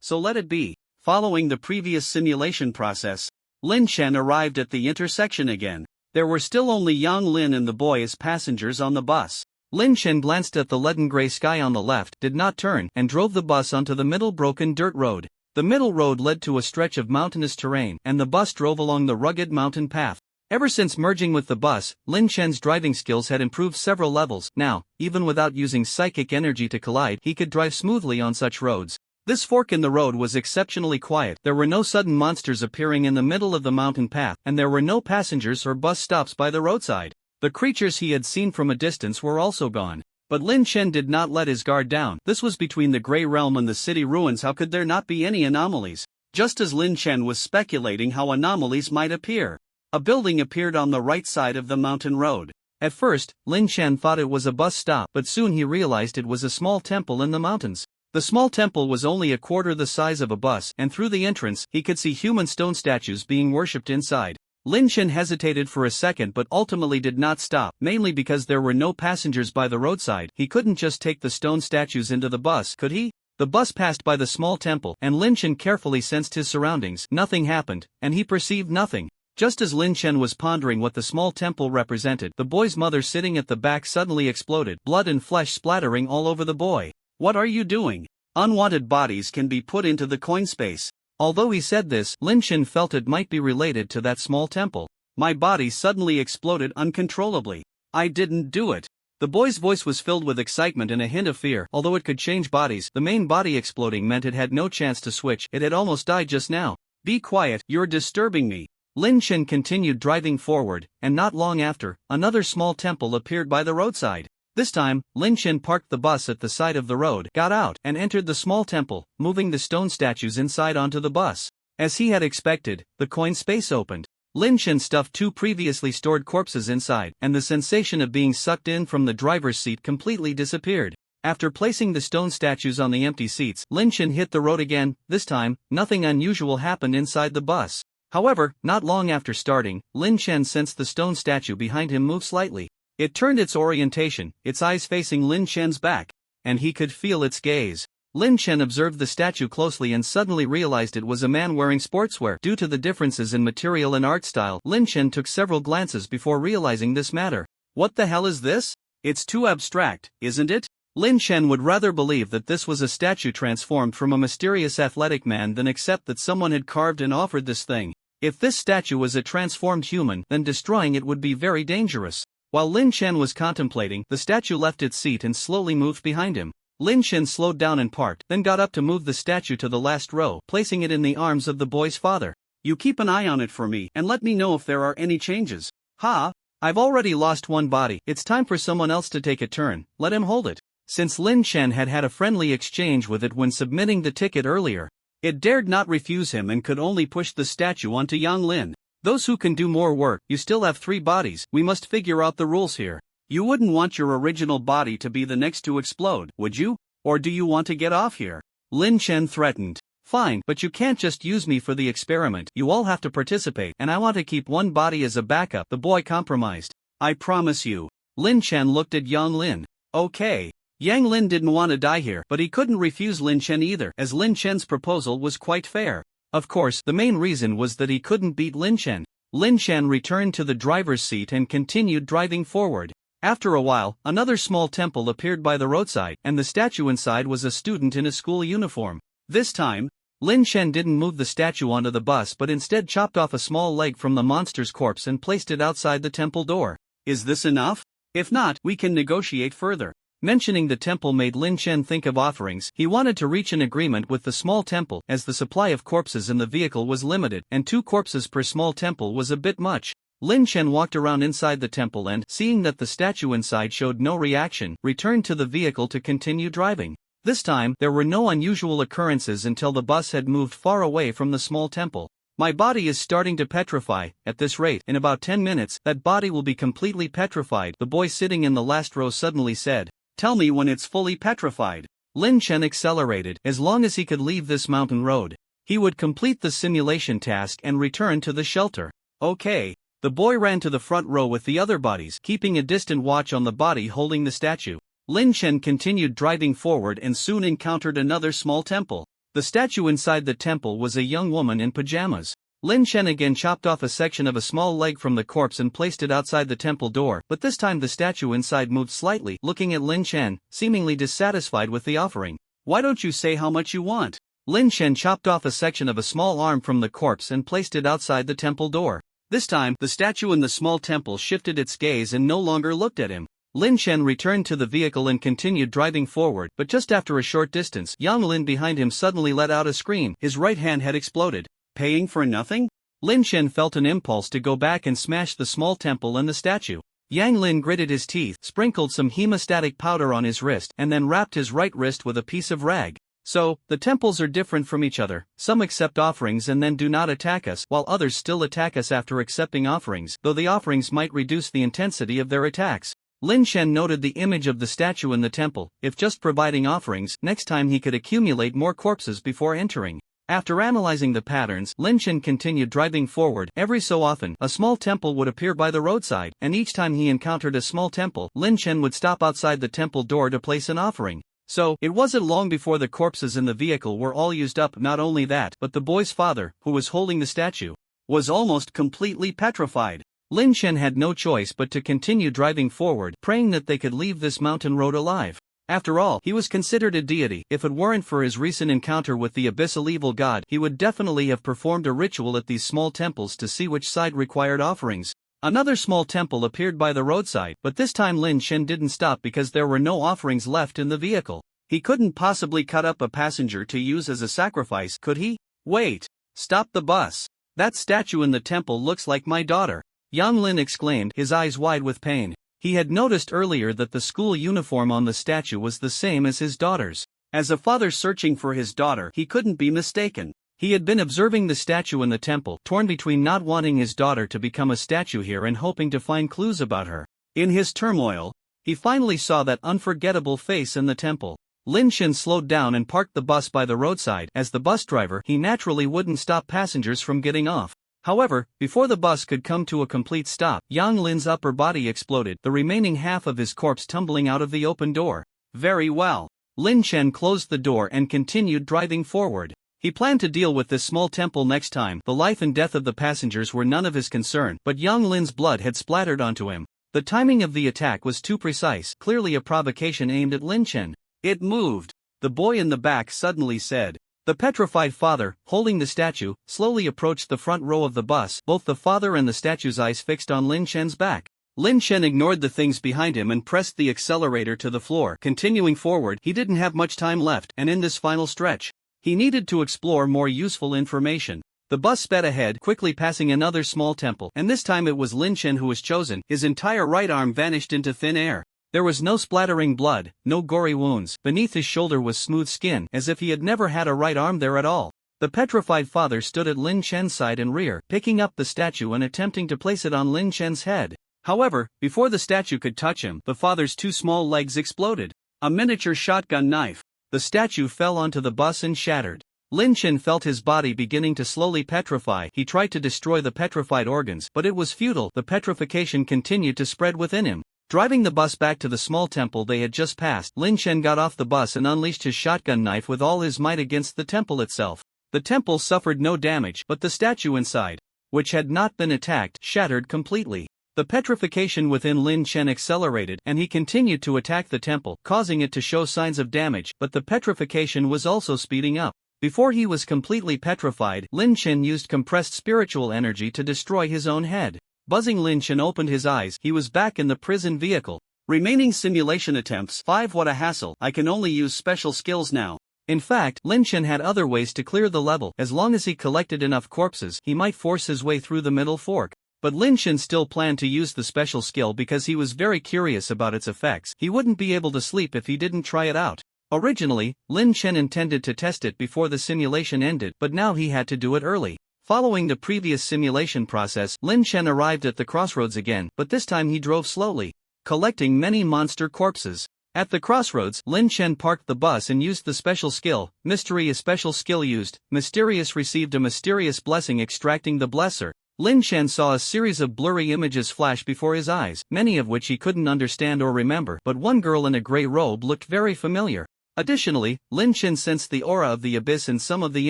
so let it be." Following the previous simulation process, Lin Chen arrived at the intersection again. There were still only Yang Lin and the boy as passengers on the bus. Lin Chen glanced at the leaden gray sky on the left, did not turn, and drove the bus onto the middle broken dirt road. The middle road led to a stretch of mountainous terrain, and the bus drove along the rugged mountain path. Ever since merging with the bus, Lin Chen's driving skills had improved several levels. Now, even without using psychic energy to collide, he could drive smoothly on such roads. This fork in the road was exceptionally quiet. There were no sudden monsters appearing in the middle of the mountain path, and there were no passengers or bus stops by the roadside. The creatures he had seen from a distance were also gone. But Lin Chen did not let his guard down. This was between the Grey Realm and the city ruins. How could there not be any anomalies? Just as Lin Chen was speculating how anomalies might appear, a building appeared on the right side of the mountain road. At first, Lin Chen thought it was a bus stop, but soon he realized it was a small temple in the mountains. The small temple was only a quarter the size of a bus, and through the entrance, he could see human stone statues being worshipped inside. Lin Chen hesitated for a second but ultimately did not stop, mainly because there were no passengers by the roadside. He couldn't just take the stone statues into the bus, could he? The bus passed by the small temple, and Lin Chen carefully sensed his surroundings. Nothing happened, and he perceived nothing. Just as Lin Chen was pondering what the small temple represented, the boy's mother sitting at the back suddenly exploded, blood and flesh splattering all over the boy. "What are you doing? Unwanted bodies can be put into the coin space." Although he said this, Lin Chen felt it might be related to that small temple. "My body suddenly exploded uncontrollably. I didn't do it." The boy's voice was filled with excitement and a hint of fear. Although it could change bodies, the main body exploding meant it had no chance to switch. It had almost died just now. "Be quiet, you're disturbing me." Lin Chen continued driving forward, and not long after, another small temple appeared by the roadside. This time, Lin Chen parked the bus at the side of the road, got out, and entered the small temple, moving the stone statues inside onto the bus. As he had expected, the coin space opened. Lin Chen stuffed 2 previously stored corpses inside, and the sensation of being sucked in from the driver's seat completely disappeared. After placing the stone statues on the empty seats, Lin Chen hit the road again. This time, nothing unusual happened inside the bus. However, not long after starting, Lin Chen sensed the stone statue behind him move slightly. It turned its orientation, its eyes facing Lin Chen's back, and he could feel its gaze. Lin Chen observed the statue closely and suddenly realized it was a man wearing sportswear. Due to the differences in material and art style, Lin Chen took several glances before realizing this matter. What the hell is this? It's too abstract, isn't it? Lin Chen would rather believe that this was a statue transformed from a mysterious athletic man than accept that someone had carved and offered this thing. If this statue was a transformed human, then destroying it would be very dangerous. While Lin Chen was contemplating, the statue left its seat and slowly moved behind him. Lin Chen slowed down and parked, then got up to move the statue to the last row, placing it in the arms of the boy's father. You keep an eye on it for me, and let me know if there are any changes. I've already lost one body, it's time for someone else to take a turn, let him hold it. Since Lin Chen had had a friendly exchange with it when submitting the ticket earlier, it dared not refuse him and could only push the statue onto Yang Lin. Those who can do more work, you still have 3 bodies, we must figure out the rules here. You wouldn't want your original body to be the next to explode, would you? Or do you want to get off here? Lin Chen threatened. Fine, but you can't just use me for the experiment, you all have to participate, and I want to keep one body as a backup, the boy compromised. I promise you. Lin Chen looked at Yang Lin. Okay. Yang Lin didn't want to die here, but he couldn't refuse Lin Chen either, as Lin Chen's proposal was quite fair. Of course, the main reason was that he couldn't beat Lin Chen. Lin Chen returned to the driver's seat and continued driving forward. After a while, another small temple appeared by the roadside, and the statue inside was a student in a school uniform. This time, Lin Chen didn't move the statue onto the bus but instead chopped off a small leg from the monster's corpse and placed it outside the temple door. Is this enough? If not, we can negotiate further. Mentioning the temple made Lin Chen think of offerings. He wanted to reach an agreement with the small temple, as the supply of corpses in the vehicle was limited, and 2 corpses per small temple was a bit much. Lin Chen walked around inside the temple and, seeing that the statue inside showed no reaction, returned to the vehicle to continue driving. This time, there were no unusual occurrences until the bus had moved far away from the small temple. My body is starting to petrify. At this rate, in about 10 minutes, that body will be completely petrified, the boy sitting in the last row suddenly said. Tell me when it's fully petrified. Lin Chen accelerated. As long as he could leave this mountain road, he would complete the simulation task and return to the shelter. Okay. The boy ran to the front row with the other bodies, keeping a distant watch on the body holding the statue. Lin Chen continued driving forward and soon encountered another small temple. The statue inside the temple was a young woman in pajamas. Lin Chen again chopped off a section of a small leg from the corpse and placed it outside the temple door, but this time the statue inside moved slightly, looking at Lin Chen, seemingly dissatisfied with the offering. Why don't you say how much you want? Lin Chen chopped off a section of a small arm from the corpse and placed it outside the temple door. This time, the statue in the small temple shifted its gaze and no longer looked at him. Lin Chen returned to the vehicle and continued driving forward, but just after a short distance, Yang Lin behind him suddenly let out a scream. His right hand had exploded. Paying for nothing? Lin Chen felt an impulse to go back and smash the small temple and the statue. Yang Lin gritted his teeth, sprinkled some hemostatic powder on his wrist, and then wrapped his right wrist with a piece of rag. So, the temples are different from each other. Some accept offerings and then do not attack us, while others still attack us after accepting offerings, though the offerings might reduce the intensity of their attacks. Lin Chen noted the image of the statue in the temple. If just providing offerings, next time he could accumulate more corpses before entering. After analyzing the patterns, Lin Chen continued driving forward. Every so often, a small temple would appear by the roadside, and each time he encountered a small temple, Lin Chen would stop outside the temple door to place an offering. So, it wasn't long before the corpses in the vehicle were all used up. Not only that, but the boy's father, who was holding the statue, was almost completely petrified. Lin Chen had no choice but to continue driving forward, praying that they could leave this mountain road alive. After all, he was considered a deity. If it weren't for his recent encounter with the abyssal evil god, he would definitely have performed a ritual at these small temples to see which side required offerings. Another small temple appeared by the roadside, but this time Lin Chen didn't stop because there were no offerings left in the vehicle. He couldn't possibly cut up a passenger to use as a sacrifice, could he? Wait! Stop the bus! That statue in the temple looks like my daughter! Yang Lin exclaimed, his eyes wide with pain. He had noticed earlier that the school uniform on the statue was the same as his daughter's. As a father searching for his daughter, he couldn't be mistaken. He had been observing the statue in the temple, torn between not wanting his daughter to become a statue here and hoping to find clues about her. In his turmoil, he finally saw that unforgettable face in the temple. Lin Shen slowed down and parked the bus by the roadside. As the bus driver, he naturally wouldn't stop passengers from getting off. However, before the bus could come to a complete stop, Yang Lin's upper body exploded, the remaining half of his corpse tumbling out of the open door. Very well. Lin Shen closed the door and continued driving forward. He planned to deal with this small temple next time. The life and death of the passengers were none of his concern, but Yang Lin's blood had splattered onto him. The timing of the attack was too precise, clearly a provocation aimed at Lin Shen. It moved. The boy in the back suddenly said. The petrified father, holding the statue, slowly approached the front row of the bus, both the father and the statue's eyes fixed on Lin Shen's back. Lin Shen ignored the things behind him and pressed the accelerator to the floor. Continuing forward, he didn't have much time left, and in this final stretch, he needed to explore more useful information. The bus sped ahead, quickly passing another small temple, and this time it was Lin Shen who was chosen. His entire right arm vanished into thin air. There was no splattering blood, no gory wounds. Beneath his shoulder was smooth skin, as if he had never had a right arm there at all. The petrified father stood at Lin Shen's side and rear, picking up the statue and attempting to place it on Lin Shen's head. However, before the statue could touch him, the father's two small legs exploded. A miniature shotgun knife. The statue fell onto the bus and shattered. Lin Shen felt his body beginning to slowly petrify. He tried to destroy the petrified organs, but it was futile. The petrification continued to spread within him. Driving the bus back to the small temple they had just passed, Lin Shen got off the bus and unleashed his shotgun knife with all his might against the temple itself. The temple suffered no damage, but the statue inside, which had not been attacked, shattered completely. The petrification within Lin Shen accelerated, and he continued to attack the temple, causing it to show signs of damage, but the petrification was also speeding up. Before he was completely petrified, Lin Shen used compressed spiritual energy to destroy his own head. Buzzing, Lin Shen opened his eyes. He was back in the prison vehicle. Remaining simulation attempts 5. What a hassle. I can only use special skills now. In fact, Lin Shen had other ways to clear the level. As long as he collected enough corpses, he might force his way through the middle fork. But Lin Shen still planned to use the special skill because he was very curious about its effects. He wouldn't be able to sleep if he didn't try it out. Originally, Lin Shen intended to test it before the simulation ended, but now he had to do it early. Following the previous simulation process, Lin Shen arrived at the crossroads again, but this time he drove slowly, collecting many monster corpses. At the crossroads, Lin Shen parked the bus and used the special skill. Mystery. A special skill used. Mysterious received a mysterious blessing. Extracting the blesser. Lin Shen saw a series of blurry images flash before his eyes, many of which he couldn't understand or remember, but one girl in a gray robe looked very familiar. Additionally, Lin Shen sensed the aura of the abyss in some of the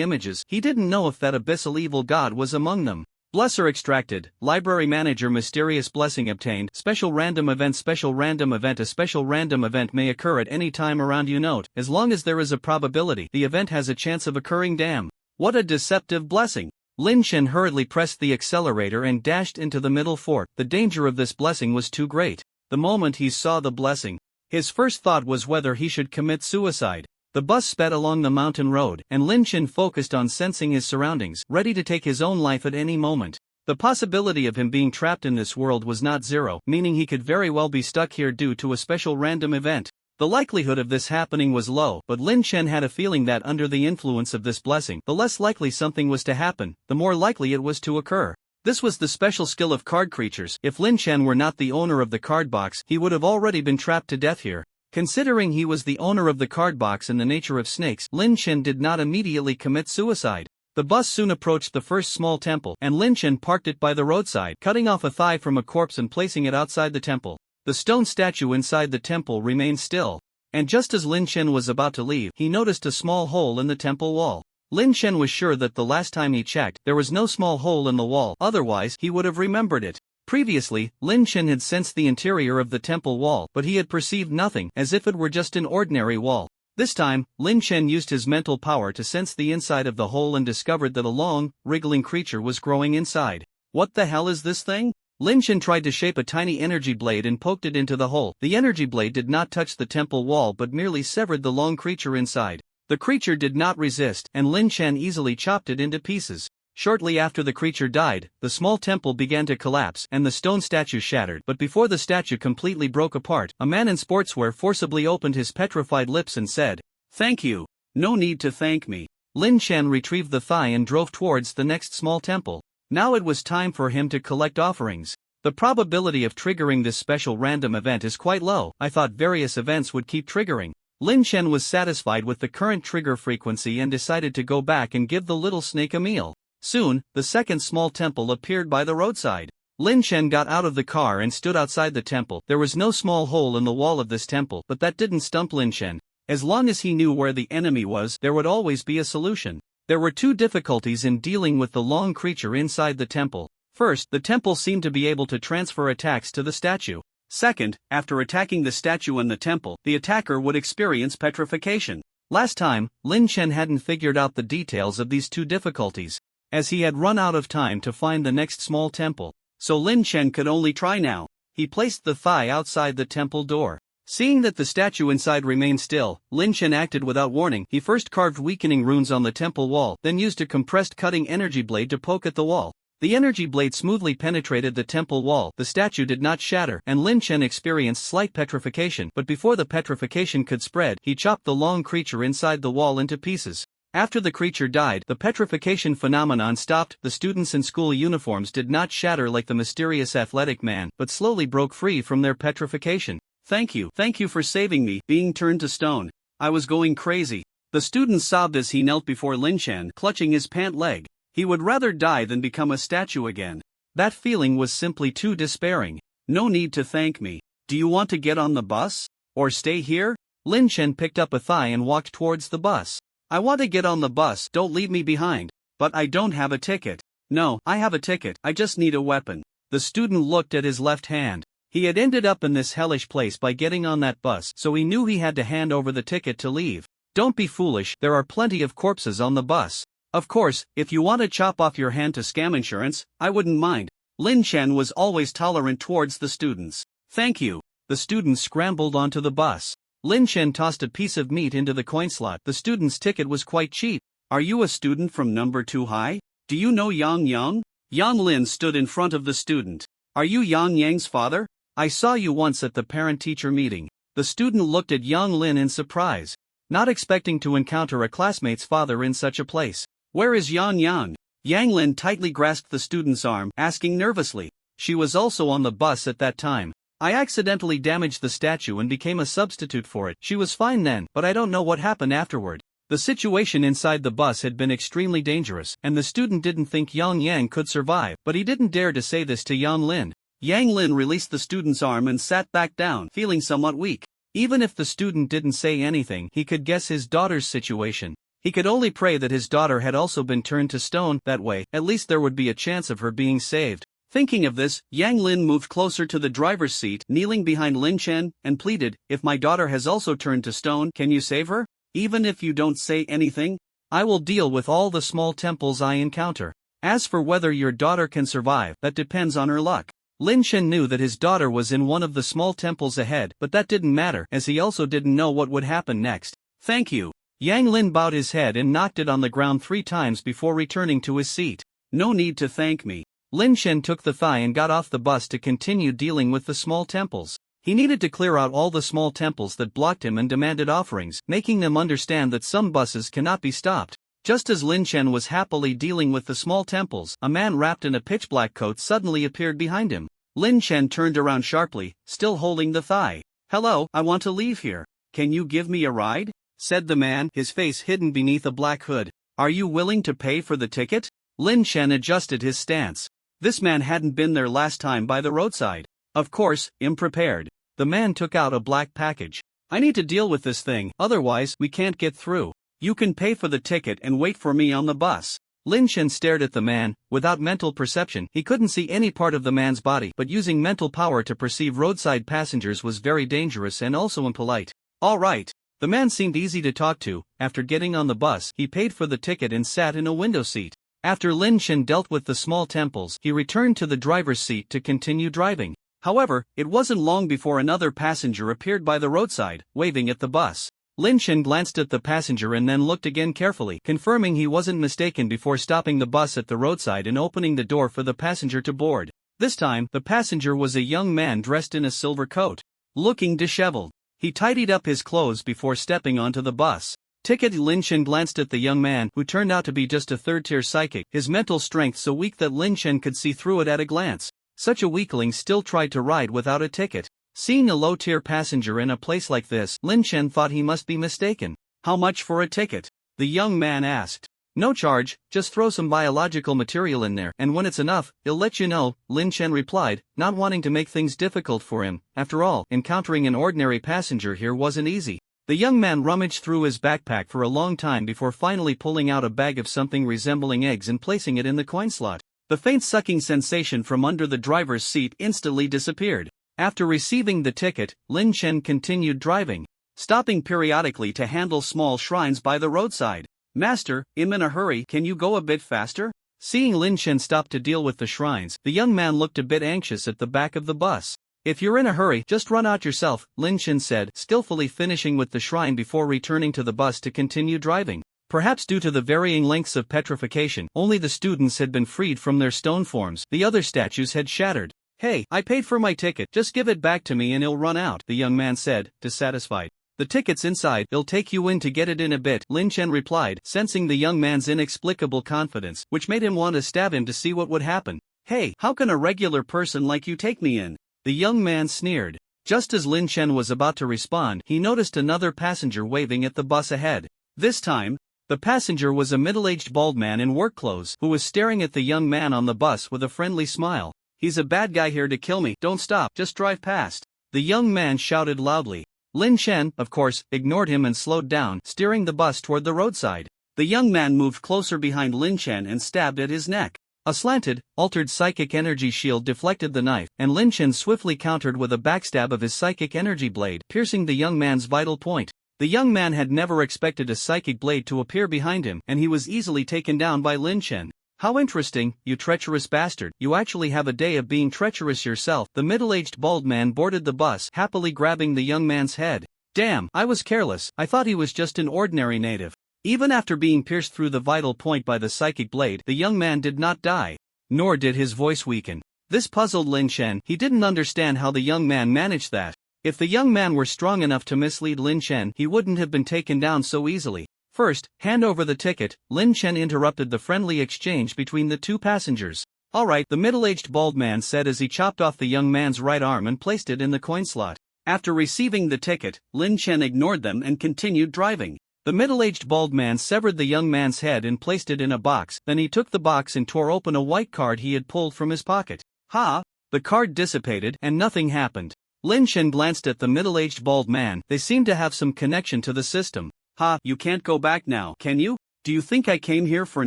images. He didn't know if that abyssal evil god was among them. Blesser extracted. Library manager. Mysterious blessing obtained. Special random event. Special random event. A special random event may occur at any time around you. Note, as long as there is a probability, the event has a chance of occurring. Damn. What a deceptive blessing. Lin Shen hurriedly pressed the accelerator and dashed into the middle fork. The danger of this blessing was too great. The moment he saw the blessing, his first thought was whether he should commit suicide. The bus sped along the mountain road, and Lin Shen focused on sensing his surroundings, ready to take his own life at any moment. The possibility of him being trapped in this world was not zero, meaning he could very well be stuck here due to a special random event. The likelihood of this happening was low, but Lin Shen had a feeling that under the influence of this blessing, the less likely something was to happen, the more likely it was to occur. This was the special skill of card creatures. If Lin Shen were not the owner of the card box, he would have already been trapped to death here. Considering he was the owner of the card box and the nature of snakes, Lin Shen did not immediately commit suicide. The bus soon approached the first small temple, and Lin Shen parked it by the roadside, cutting off a thigh from a corpse and placing it outside the temple. The stone statue inside the temple remained still. And just as Lin Shen was about to leave, he noticed a small hole in the temple wall. Lin Shen was sure that the last time he checked, there was no small hole in the wall, otherwise he would have remembered it. Previously, Lin Shen had sensed the interior of the temple wall, but he had perceived nothing, as if it were just an ordinary wall. This time, Lin Shen used his mental power to sense the inside of the hole and discovered that a long, wriggling creature was growing inside. What the hell is this thing? Lin Shen tried to shape a tiny energy blade and poked it into the hole. The energy blade did not touch the temple wall but merely severed the long creature inside. The creature did not resist, and Lin Shen easily chopped it into pieces. Shortly after the creature died, the small temple began to collapse and the stone statue shattered. But before the statue completely broke apart, a man in sportswear forcibly opened his petrified lips and said, "Thank you. No need to thank me. Lin Chen retrieved the thigh and drove towards the next small temple. Now it was time for him to collect offerings. The probability of triggering this special random event is quite low. I thought various events would keep triggering. Lin Chen was satisfied with the current trigger frequency and decided to go back and give the little snake a meal. Soon, the second small temple appeared by the roadside. Lin Chen got out of the car and stood outside the temple. There was no small hole in the wall of this temple, but that didn't stump Lin Chen. As long as he knew where the enemy was, there would always be a solution. There were two difficulties in dealing with the long creature inside the temple. First, the temple seemed to be able to transfer attacks to the statue. Second, after attacking the statue and the temple, the attacker would experience petrification. Last time, Lin Chen hadn't figured out the details of these two difficulties, as he had run out of time to find the next small temple. So Lin Chen could only try now. He placed the thigh outside the temple door. Seeing that the statue inside remained still, Lin Chen acted without warning. He first carved weakening runes on the temple wall, then used a compressed cutting energy blade to poke at the wall. The energy blade smoothly penetrated the temple wall. The statue did not shatter, and Lin Chen experienced slight petrification, but before the petrification could spread, he chopped the long creature inside the wall into pieces. After the creature died, the petrification phenomenon stopped. The students in school uniforms did not shatter like the mysterious athletic man, but slowly broke free from their petrification. Thank you for saving me, being turned to stone. I was going crazy. The student sobbed as he knelt before Lin Chen, clutching his pant leg. He would rather die than become a statue again. That feeling was simply too despairing. No need to thank me. Do you want to get on the bus? Or stay here? Lin Chen picked up a thigh and walked towards the bus. I want to get on the bus, don't leave me behind. But I don't have a ticket. No, I have a ticket, I just need a weapon. The student looked at his left hand. He had ended up in this hellish place by getting on that bus, so he knew he had to hand over the ticket to leave. Don't be foolish, there are plenty of corpses on the bus. Of course, if you want to chop off your hand to scam insurance, I wouldn't mind. Lin Chen was always tolerant towards the students. Thank you. The students scrambled onto the bus. Lin Chen tossed a piece of meat into the coin slot. The student's ticket was quite cheap. Are you a student from number 2 high? Do you know Yang Yang? Yang Lin stood in front of the student. Are you Yang Yang's father? I saw you once at the parent-teacher meeting. The student looked at Yang Lin in surprise, not expecting to encounter a classmate's father in such a place. Where is Yang Yang? Yang Lin tightly grasped the student's arm, asking nervously. She was also on the bus at that time. I accidentally damaged the statue and became a substitute for it. She was fine then, but I don't know what happened afterward. The situation inside the bus had been extremely dangerous, and the student didn't think Yang Yang could survive, but he didn't dare to say this to Yang Lin. Yang Lin released the student's arm and sat back down, feeling somewhat weak. Even if the student didn't say anything, he could guess his daughter's situation. He could only pray that his daughter had also been turned to stone. That way, at least there would be a chance of her being saved. Thinking of this, Yang Lin moved closer to the driver's seat, kneeling behind Lin Chen, and pleaded, if my daughter has also turned to stone, can you save her? Even if you don't say anything, I will deal with all the small temples I encounter. As for whether your daughter can survive, that depends on her luck. Lin Chen knew that his daughter was in one of the small temples ahead, but that didn't matter, as he also didn't know what would happen next. Thank you. Yang Lin bowed his head and knocked it on the ground 3 times before returning to his seat. No need to thank me. Lin Chen took the thigh and got off the bus to continue dealing with the small temples. He needed to clear out all the small temples that blocked him and demanded offerings, making them understand that some buses cannot be stopped. Just as Lin Chen was happily dealing with the small temples, a man wrapped in a pitch-black coat suddenly appeared behind him. Lin Chen turned around sharply, still holding the thigh. Hello, I want to leave here. Can you give me a ride? Said the man, his face hidden beneath a black hood. Are you willing to pay for the ticket? Lin Chen adjusted his stance. This man hadn't been there last time by the roadside. Of course, unprepared. The man took out a black package. I need to deal with this thing, otherwise we can't get through. You can pay for the ticket and wait for me on the bus. Lin Chen stared at the man. Without mental perception, he couldn't see any part of the man's body, but using mental power to perceive roadside passengers was very dangerous and also impolite. All right. The man seemed easy to talk to. After getting on the bus, he paid for the ticket and sat in a window seat. After Lin Chen dealt with the small temples, he returned to the driver's seat to continue driving. However, it wasn't long before another passenger appeared by the roadside, waving at the bus. Lin Chen glanced at the passenger and then looked again carefully, confirming he wasn't mistaken before stopping the bus at the roadside and opening the door for the passenger to board. This time, the passenger was a young man dressed in a silver coat. Looking disheveled. He tidied up his clothes before stepping onto the bus. Ticket. Lin Chen glanced at the young man, who turned out to be just a third-tier psychic, his mental strength so weak that Lin Chen could see through it at a glance. Such a weakling still tried to ride without a ticket. Seeing a low-tier passenger in a place like this, Lin Chen thought he must be mistaken. How much for a ticket? The young man asked. No charge, just throw some biological material in there, and when it's enough, he'll let you know, Lin Chen replied, not wanting to make things difficult for him. After all, encountering an ordinary passenger here wasn't easy. The young man rummaged through his backpack for a long time before finally pulling out a bag of something resembling eggs and placing it in the coin slot. The faint sucking sensation from under the driver's seat instantly disappeared. After receiving the ticket, Lin Chen continued driving, stopping periodically to handle small shrines by the roadside. Master, I'm in a hurry, can you go a bit faster? Seeing Lin Chen stop to deal with the shrines, the young man looked a bit anxious at the back of the bus. If you're in a hurry, just run out yourself, Lin Chen said, skillfully finishing with the shrine before returning to the bus to continue driving. Perhaps due to the varying lengths of petrification, only the students had been freed from their stone forms, the other statues had shattered. Hey, I paid for my ticket, just give it back to me and it'll run out, the young man said, dissatisfied. The ticket's inside, it'll take you in to get it in a bit, Lin Chen replied, sensing the young man's inexplicable confidence, which made him want to stab him to see what would happen. Hey, how can a regular person like you take me in? The young man sneered. Just as Lin Chen was about to respond, he noticed another passenger waving at the bus ahead. This time, the passenger was a middle-aged bald man in work clothes, who was staring at the young man on the bus with a friendly smile. He's a bad guy here to kill me, don't stop, just drive past. The young man shouted loudly. Lin Chen, of course, ignored him and slowed down, steering the bus toward the roadside. The young man moved closer behind Lin Chen and stabbed at his neck. A slanted, altered psychic energy shield deflected the knife, and Lin Chen swiftly countered with a backstab of his psychic energy blade, piercing the young man's vital point. The young man had never expected a psychic blade to appear behind him, and he was easily taken down by Lin Chen. How interesting, you treacherous bastard, you actually have a day of being treacherous yourself. The middle-aged bald man boarded the bus, happily grabbing the young man's head. Damn, I was careless, I thought he was just an ordinary native. Even after being pierced through the vital point by the psychic blade, the young man did not die. Nor did his voice weaken. This puzzled Lin Chen, he didn't understand how the young man managed that. If the young man were strong enough to mislead Lin Chen, he wouldn't have been taken down so easily. First, hand over the ticket, Lin Chen interrupted the friendly exchange between the two passengers. Alright, the middle-aged bald man said as he chopped off the young man's right arm and placed it in the coin slot. After receiving the ticket, Lin Chen ignored them and continued driving. The middle-aged bald man severed the young man's head and placed it in a box, then he took the box and tore open a white card he had pulled from his pocket. Ha! The card dissipated and nothing happened. Lin Chen glanced at the middle-aged bald man, they seemed to have some connection to the system. Ha, you can't go back now, can you? Do you think I came here for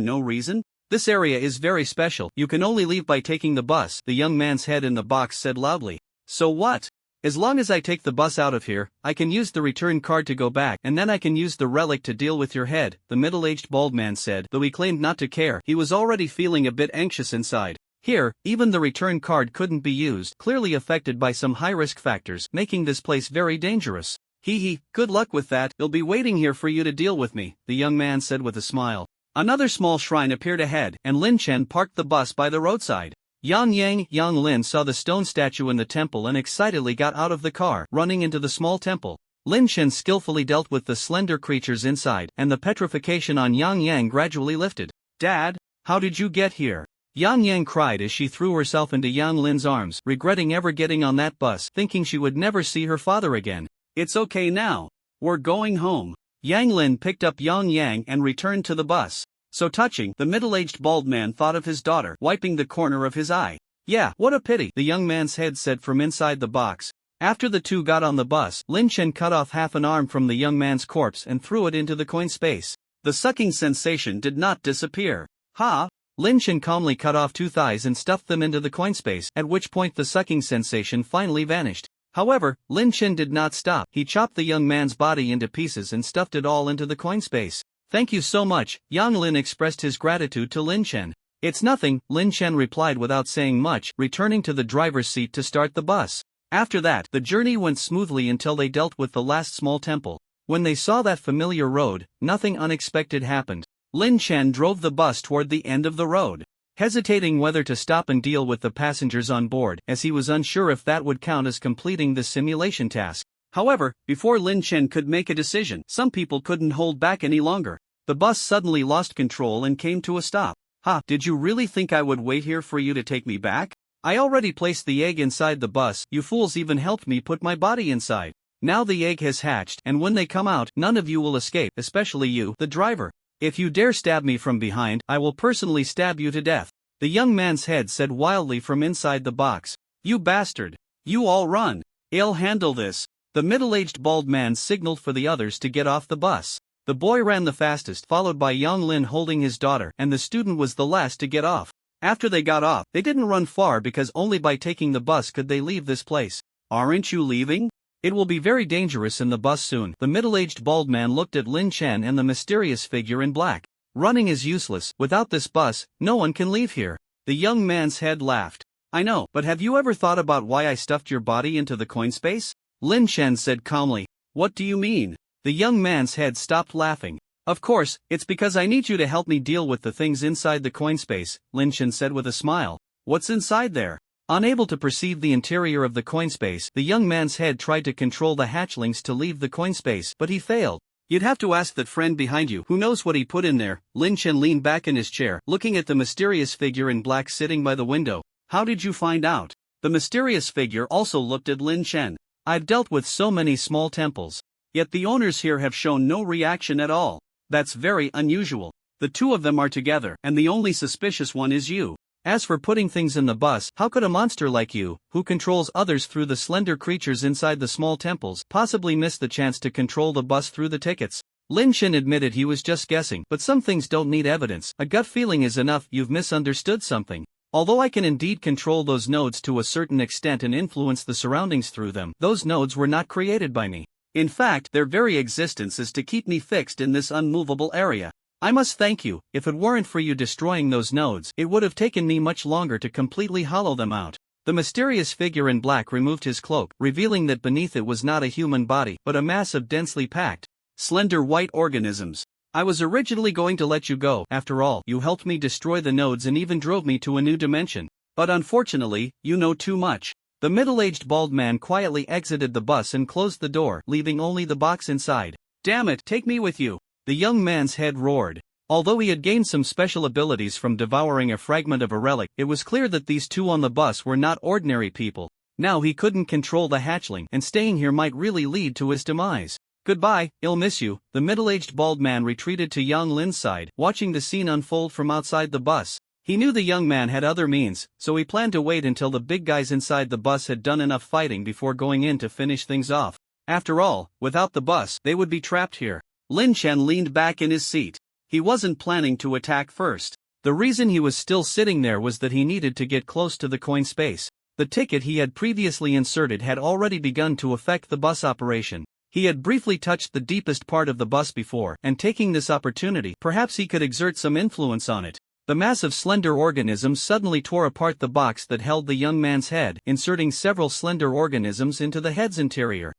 no reason? This area is very special, you can only leave by taking the bus, the young man's head in the box said loudly. So what? As long as I take the bus out of here, I can use the return card to go back, and then I can use the relic to deal with your head, the middle-aged bald man said, though he claimed not to care, he was already feeling a bit anxious inside. Here, even the return card couldn't be used, clearly affected by some high-risk factors, making this place very dangerous. Hee, good luck with that, they'll be waiting here for you to deal with me, the young man said with a smile. Another small shrine appeared ahead, and Lin Chen parked the bus by the roadside. Yang Lin saw the stone statue in the temple and excitedly got out of the car, running into the small temple. Lin Chen skillfully dealt with the slender creatures inside, and the petrification on Yang gradually lifted. Dad, how did you get here? Yang cried as she threw herself into Yang Lin's arms, regretting ever getting on that bus, thinking she would never see her father again. It's okay now. We're going home. Yang Lin picked up Yang and returned to the bus. So touching, the middle-aged bald man thought of his daughter, wiping the corner of his eye. Yeah, what a pity, the young man's head said from inside the box. After the two got on the bus, Lin Chen cut off half an arm from the young man's corpse and threw it into the coin space. The sucking sensation did not disappear. Ha! Lin Chen calmly cut off two thighs and stuffed them into the coin space, at which point the sucking sensation finally vanished. However, Lin Chen did not stop. He chopped the young man's body into pieces and stuffed it all into the coin space. Thank you so much, Yang Lin expressed his gratitude to Lin Chen. It's nothing, Lin Chen replied without saying much, returning to the driver's seat to start the bus. After that, the journey went smoothly until they dealt with the last small temple. When they saw that familiar road, nothing unexpected happened. Lin Chen drove the bus toward the end of the road, hesitating whether to stop and deal with the passengers on board, as he was unsure if that would count as completing the simulation task. However, before Lin Chen could make a decision, some people couldn't hold back any longer. The bus suddenly lost control and came to a stop. "Ha, did you really think I would wait here for you to take me back? I already placed the egg inside the bus, you fools even helped me put my body inside. Now the egg has hatched, and when they come out, none of you will escape, especially you, the driver. If you dare stab me from behind, I will personally stab you to death." The young man's head said wildly from inside the box. "You bastard! You all run! I'll handle this." The middle-aged bald man signaled for the others to get off the bus. The boy ran the fastest, followed by young Lin holding his daughter, and the student was the last to get off. After they got off, they didn't run far because only by taking the bus could they leave this place. "Aren't you leaving? It will be very dangerous in the bus soon." The middle-aged bald man looked at Lin Chen and the mysterious figure in black. "Running is useless. Without this bus, no one can leave here." The young man's head laughed. "I know, but have you ever thought about why I stuffed your body into the coin space?" Lin Chen said calmly. "What do you mean?" The young man's head stopped laughing. "Of course, it's because I need you to help me deal with the things inside the coin space," Lin Chen said with a smile. "What's inside there?" Unable to perceive the interior of the coin space, the young man's head tried to control the hatchlings to leave the coin space, but he failed. "You'd have to ask that friend behind you who knows what he put in there." Lin Chen leaned back in his chair, looking at the mysterious figure in black sitting by the window. "How did you find out?" The mysterious figure also looked at Lin Chen. "I've dealt with so many small temples. Yet the owners here have shown no reaction at all. That's very unusual. The two of them are together, and the only suspicious one is you. As for putting things in the bus, how could a monster like you, who controls others through the slender creatures inside the small temples, possibly miss the chance to control the bus through the tickets?" Lin Chen admitted he was just guessing, but some things don't need evidence. A gut feeling is enough. "You've misunderstood something. Although I can indeed control those nodes to a certain extent and influence the surroundings through them, those nodes were not created by me. In fact, their very existence is to keep me fixed in this unmovable area. I must thank you. If it weren't for you destroying those nodes, it would have taken me much longer to completely hollow them out." The mysterious figure in black removed his cloak, revealing that beneath it was not a human body, but a mass of densely packed, slender white organisms. "I was originally going to let you go. After all, you helped me destroy the nodes and even drove me to a new dimension. But unfortunately, you know too much." The middle-aged bald man quietly exited the bus and closed the door, leaving only the box inside. "Damn it, take me with you!" The young man's head roared. Although he had gained some special abilities from devouring a fragment of a relic, it was clear that these two on the bus were not ordinary people. Now he couldn't control the hatchling, and staying here might really lead to his demise. "Goodbye, I'll miss you." The middle-aged bald man retreated to Yang Lin's side, watching the scene unfold from outside the bus. He knew the young man had other means, so he planned to wait until the big guys inside the bus had done enough fighting before going in to finish things off. After all, without the bus, they would be trapped here. Lin Chen leaned back in his seat. He wasn't planning to attack first. The reason he was still sitting there was that he needed to get close to the coin space. The ticket he had previously inserted had already begun to affect the bus operation. He had briefly touched the deepest part of the bus before, and taking this opportunity, perhaps he could exert some influence on it. The mass of slender organisms suddenly tore apart the box that held the young man's head, inserting several slender organisms into the head's interior.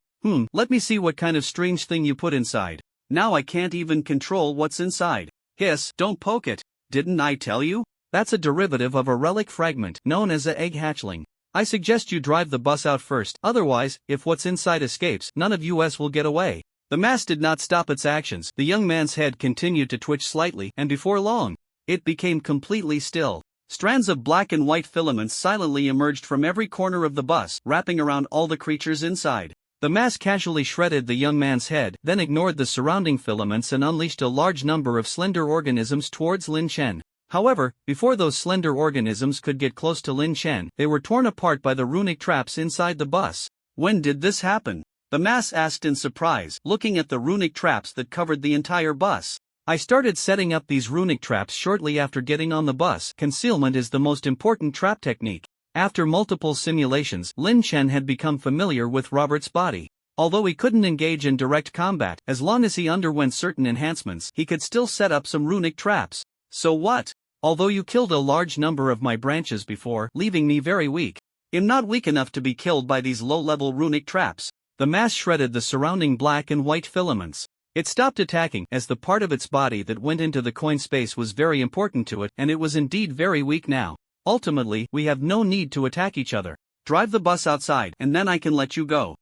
Let me see what kind of strange thing you put inside. Now I can't even control what's inside." "Hiss, don't poke it. Didn't I tell you? That's a derivative of a relic fragment known as a egg hatchling. I suggest you drive the bus out first, otherwise, if what's inside escapes, none of us will get away." The mass did not stop its actions. The young man's head continued to twitch slightly, and before long, it became completely still. Strands of black and white filaments silently emerged from every corner of the bus, wrapping around all the creatures inside. The mass casually shredded the young man's head, then ignored the surrounding filaments and unleashed a large number of slender organisms towards Lin Chen. However, before those slender organisms could get close to Lin Chen, they were torn apart by the runic traps inside the bus. "When did this happen?" the mass asked in surprise, looking at the runic traps that covered the entire bus. "I started setting up these runic traps shortly after getting on the bus. Concealment is the most important trap technique." After multiple simulations, Lin Chen had become familiar with Robert's body. Although he couldn't engage in direct combat, as long as he underwent certain enhancements, he could still set up some runic traps. "So what? Although you killed a large number of my branches before, leaving me very weak, I'm not weak enough to be killed by these low-level runic traps." The mass shredded the surrounding black and white filaments. It stopped attacking, as the part of its body that went into the coin space was very important to it, and it was indeed very weak now. "Ultimately, we have no need to attack each other. Drive the bus outside, and then I can let you go."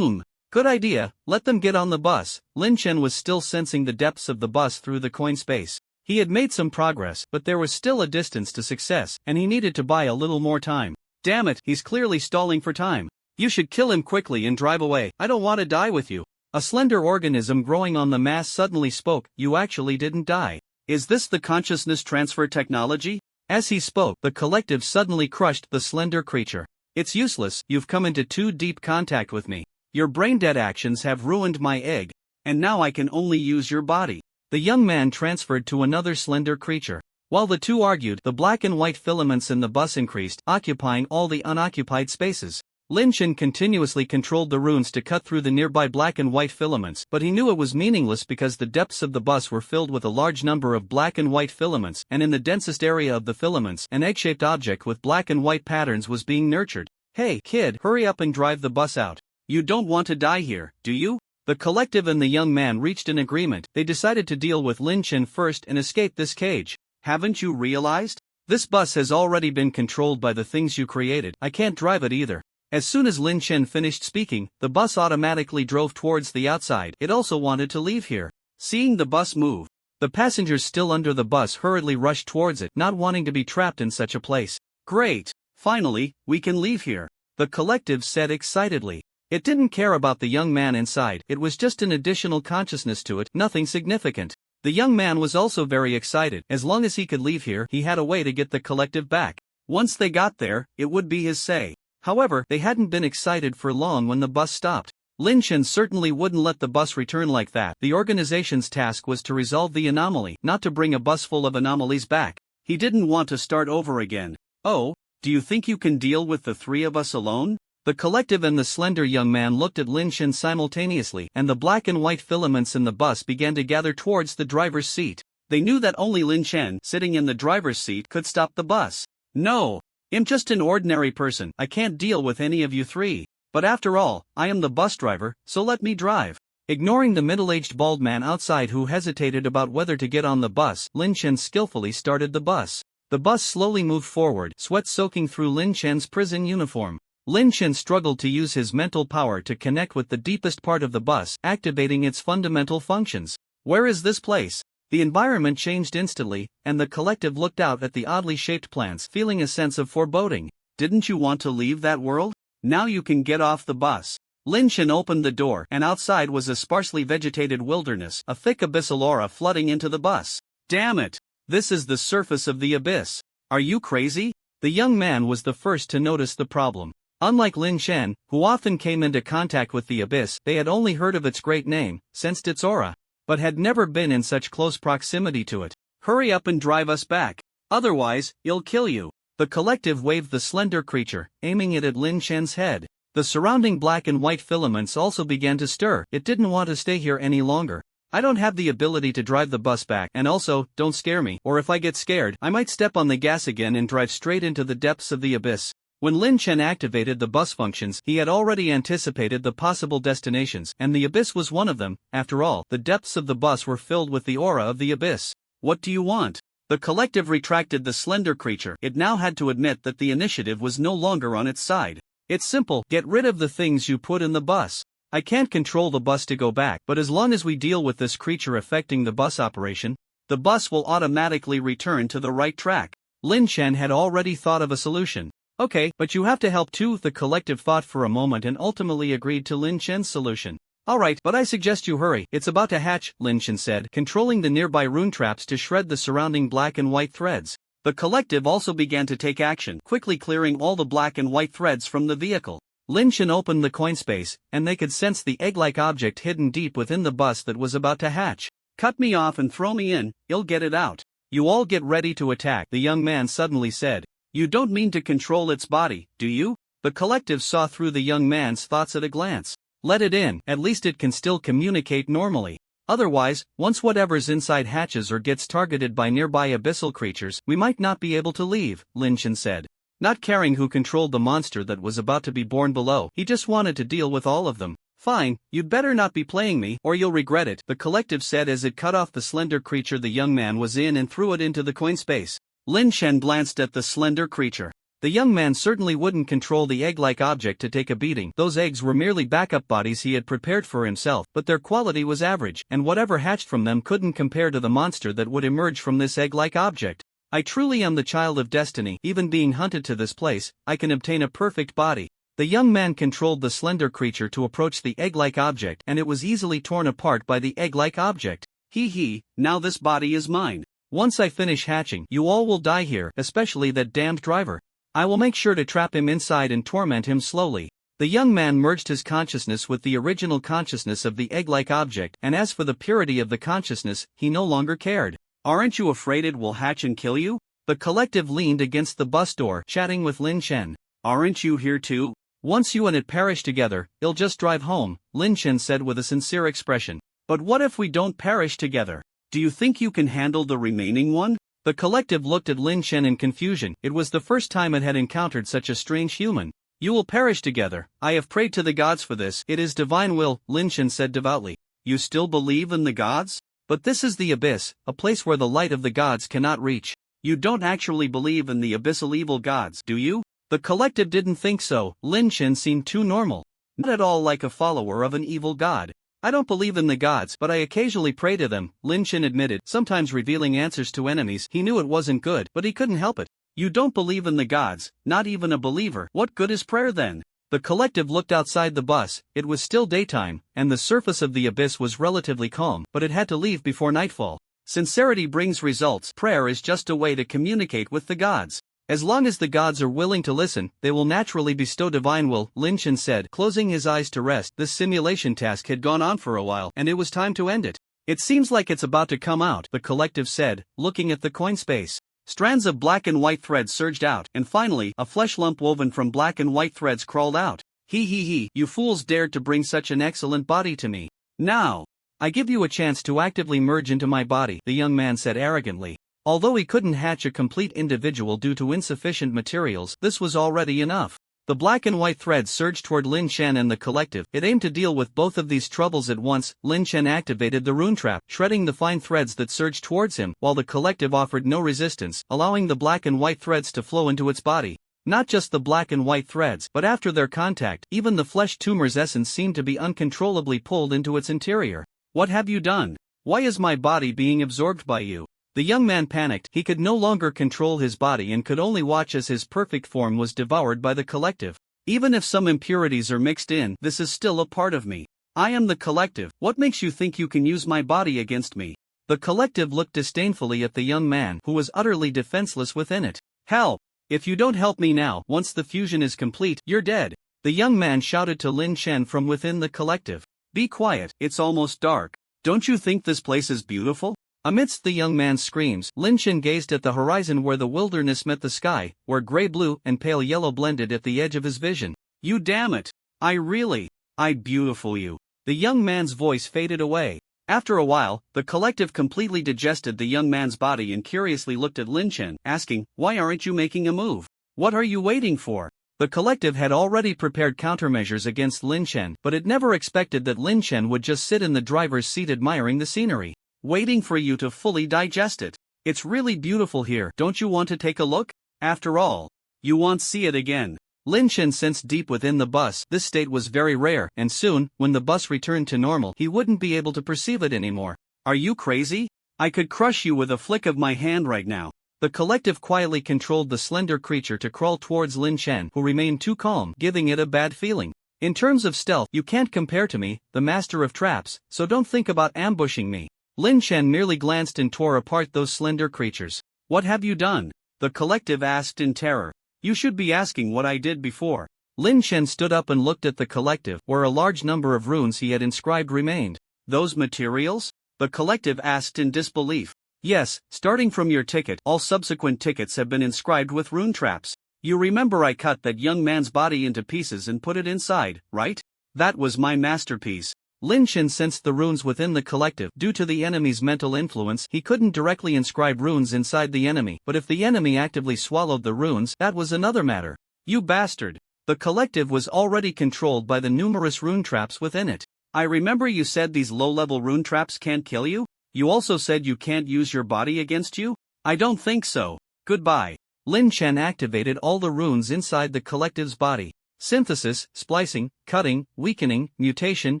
Good idea, let them get on the bus. Lin Chen was still sensing the depths of the bus through the coin space. He had made some progress, but there was still a distance to success, and he needed to buy a little more time. Damn it, he's clearly stalling for time. You should kill him quickly and drive away. I don't want to die with you. A slender organism growing on the mass suddenly spoke. You actually didn't die. Is this the consciousness transfer technology? As he spoke, the collective suddenly crushed the slender creature. It's useless, you've come into too deep contact with me. Your brain-dead actions have ruined my egg. And now I can only use your body. The young man transferred to another slender creature. While the two argued, the black and white filaments in the bus increased, occupying all the unoccupied spaces. Lin Chen continuously controlled the runes to cut through the nearby black and white filaments, but he knew it was meaningless because the depths of the bus were filled with a large number of black and white filaments, and in the densest area of the filaments, an egg-shaped object with black and white patterns was being nurtured. Hey, kid, hurry up and drive the bus out. You don't want to die here, do you? The collective and the young man reached an agreement. They decided to deal with Lin Chen first and escape this cage. Haven't you realized? This bus has already been controlled by the things you created. I can't drive it either. As soon as Lin Chen finished speaking, the bus automatically drove towards the outside. It also wanted to leave here. Seeing the bus move, the passengers still under the bus hurriedly rushed towards it, not wanting to be trapped in such a place. Great! Finally, we can leave here, the collective said excitedly. It didn't care about the young man inside, it was just an additional consciousness to it, nothing significant. The young man was also very excited. As long as he could leave here, he had a way to get the collective back. Once they got there, it would be his say. However, they hadn't been excited for long when the bus stopped. Lin Chen certainly wouldn't let the bus return like that. The organization's task was to resolve the anomaly, not to bring a bus full of anomalies back. He didn't want to start over again. Oh, do you think you can deal with the three of us alone? The collective and the slender young man looked at Lin Chen simultaneously, and the black and white filaments in the bus began to gather towards the driver's seat. They knew that only Lin Chen, sitting in the driver's seat, could stop the bus. No! I'm just an ordinary person, I can't deal with any of you three. But after all, I am the bus driver, so let me drive. Ignoring the middle-aged bald man outside who hesitated about whether to get on the bus, Lin Chen skillfully started the bus. The bus slowly moved forward, sweat soaking through Lin Chen's prison uniform. Lin Chen struggled to use his mental power to connect with the deepest part of the bus, activating its fundamental functions. Where is this place? The environment changed instantly, and the collective looked out at the oddly shaped plants, feeling a sense of foreboding. Didn't you want to leave that world? Now you can get off the bus. Lin Chen opened the door, and outside was a sparsely vegetated wilderness, a thick abyssal aura flooding into the bus. Damn it! This is the surface of the abyss. Are you crazy? The young man was the first to notice the problem. Unlike Lin Chen, who often came into contact with the abyss, they had only heard of its great name, sensed its aura, but had never been in such close proximity to it. Hurry up and drive us back. Otherwise, it'll kill you. The collective waved the slender creature, aiming it at Lin Chen's head. The surrounding black and white filaments also began to stir. It didn't want to stay here any longer. I don't have the ability to drive the bus back, and also, don't scare me, or if I get scared, I might step on the gas again and drive straight into the depths of the abyss. When Lin Chen activated the bus functions, he had already anticipated the possible destinations, and the abyss was one of them. After all, the depths of the bus were filled with the aura of the abyss. What do you want? The collective retracted the slender creature. It now had to admit that the initiative was no longer on its side. It's simple, get rid of the things you put in the bus. I can't control the bus to go back, but as long as we deal with this creature affecting the bus operation, the bus will automatically return to the right track. Lin Chen had already thought of a solution. Okay, but you have to help too. The collective thought for a moment and ultimately agreed to Lin Chen's solution. Alright, but I suggest you hurry, it's about to hatch, Lin Chen said, controlling the nearby rune traps to shred the surrounding black and white threads. The collective also began to take action, quickly clearing all the black and white threads from the vehicle. Lin Chen opened the coin space, and they could sense the egg-like object hidden deep within the bus that was about to hatch. Cut me off and throw me in, I'll get it out. You all get ready to attack, the young man suddenly said. You don't mean to control its body, do you? The collective saw through the young man's thoughts at a glance. Let it in, at least it can still communicate normally. Otherwise, once whatever's inside hatches or gets targeted by nearby abyssal creatures, we might not be able to leave, Lin Chen said. Not caring who controlled the monster that was about to be born below, he just wanted to deal with all of them. Fine, you'd better not be playing me, or you'll regret it, the collective said as it cut off the slender creature the young man was in and threw it into the coin space. Lin Chen glanced at the slender creature. The young man certainly wouldn't control the egg-like object to take a beating. Those eggs were merely backup bodies he had prepared for himself, but their quality was average, and whatever hatched from them couldn't compare to the monster that would emerge from this egg-like object. I truly am the child of destiny. Even being hunted to this place, I can obtain a perfect body. The young man controlled the slender creature to approach the egg-like object, and it was easily torn apart by the egg-like object. Hee, now this body is mine. Once I finish hatching, you all will die here, especially that damned driver. I will make sure to trap him inside and torment him slowly. The young man merged his consciousness with the original consciousness of the egg-like object, and as for the purity of the consciousness, he no longer cared. Aren't you afraid it will hatch and kill you? The collective leaned against the bus door, chatting with Lin Chen. Aren't you here too? Once you and it perish together, it'll just drive home, Lin Chen said with a sincere expression. But what if we don't perish together? Do you think you can handle the remaining one? The collective looked at Lin Chen in confusion. It was the first time it had encountered such a strange human. You will perish together. I have prayed to the gods for this. It is divine will, Lin Chen said devoutly. You still believe in the gods? But this is the abyss, a place where the light of the gods cannot reach. You don't actually believe in the abyssal evil gods, do you? The collective didn't think so. Lin Chen seemed too normal. Not at all like a follower of an evil god. I don't believe in the gods, but I occasionally pray to them, Lin Chen admitted, sometimes revealing answers to enemies. He knew it wasn't good, but he couldn't help it. You don't believe in the gods, not even a believer. What good is prayer then? The collective looked outside the bus. It was still daytime, and the surface of the abyss was relatively calm, but it had to leave before nightfall. Sincerity brings results. Prayer is just a way to communicate with the gods. As long as the gods are willing to listen, they will naturally bestow divine will, Lin Chen said, closing his eyes to rest. This simulation task had gone on for a while, and it was time to end it. It seems like it's about to come out, the collective said, looking at the coin space. Strands of black and white threads surged out, and finally, a flesh lump woven from black and white threads crawled out. He, you fools dared to bring such an excellent body to me. Now, I give you a chance to actively merge into my body, the young man said arrogantly. Although he couldn't hatch a complete individual due to insufficient materials, this was already enough. The black and white threads surged toward Lin Chen and the collective. It aimed to deal with both of these troubles at once. Lin Chen activated the rune trap, shredding the fine threads that surged towards him, while the collective offered no resistance, allowing the black and white threads to flow into its body. Not just the black and white threads, but after their contact, even the flesh tumor's essence seemed to be uncontrollably pulled into its interior. What have you done? Why is my body being absorbed by you? The young man panicked. He could no longer control his body and could only watch as his perfect form was devoured by the collective. Even if some impurities are mixed in, this is still a part of me. I am the collective. What makes you think you can use my body against me? The collective looked disdainfully at the young man, who was utterly defenseless within it. Help! If you don't help me now, once the fusion is complete, you're dead. The young man shouted to Lin Chen from within the collective. Be quiet, it's almost dark. Don't you think this place is beautiful? Amidst the young man's screams, Lin Chen gazed at the horizon where the wilderness met the sky, where gray-blue and pale yellow blended at the edge of his vision. You damn it! I beautiful you. The young man's voice faded away. After a while, the collective completely digested the young man's body and curiously looked at Lin Chen, asking, why aren't you making a move? What are you waiting for? The collective had already prepared countermeasures against Lin Chen, but it never expected that Lin Chen would just sit in the driver's seat admiring the scenery. Waiting for you to fully digest it. It's really beautiful here. Don't you want to take a look? After all, you won't see it again. Lin Chen sensed deep within the bus this state was very rare, and soon, when the bus returned to normal, he wouldn't be able to perceive it anymore. Are you crazy? I could crush you with a flick of my hand right now. The collective quietly controlled the slender creature to crawl towards Lin Chen, who remained too calm, giving it a bad feeling. In terms of stealth, you can't compare to me, the master of traps, so don't think about ambushing me. Lin Chen merely glanced and tore apart those slender creatures. What have you done? The collective asked in terror. You should be asking what I did before. Lin Chen stood up and looked at the collective, where a large number of runes he had inscribed remained. Those materials? The collective asked in disbelief. Yes, starting from your ticket, all subsequent tickets have been inscribed with rune traps. You remember I cut that young man's body into pieces and put it inside, right? That was my masterpiece. Lin Chen sensed the runes within the collective. Due to the enemy's mental influence, he couldn't directly inscribe runes inside the enemy, but if the enemy actively swallowed the runes, that was another matter. You bastard! The collective was already controlled by the numerous rune traps within it. I remember you said these low-level rune traps can't kill you? You also said you can't use your body against you? I don't think so. Goodbye. Lin Chen activated all the runes inside the collective's body. Synthesis, splicing, cutting, weakening, mutation,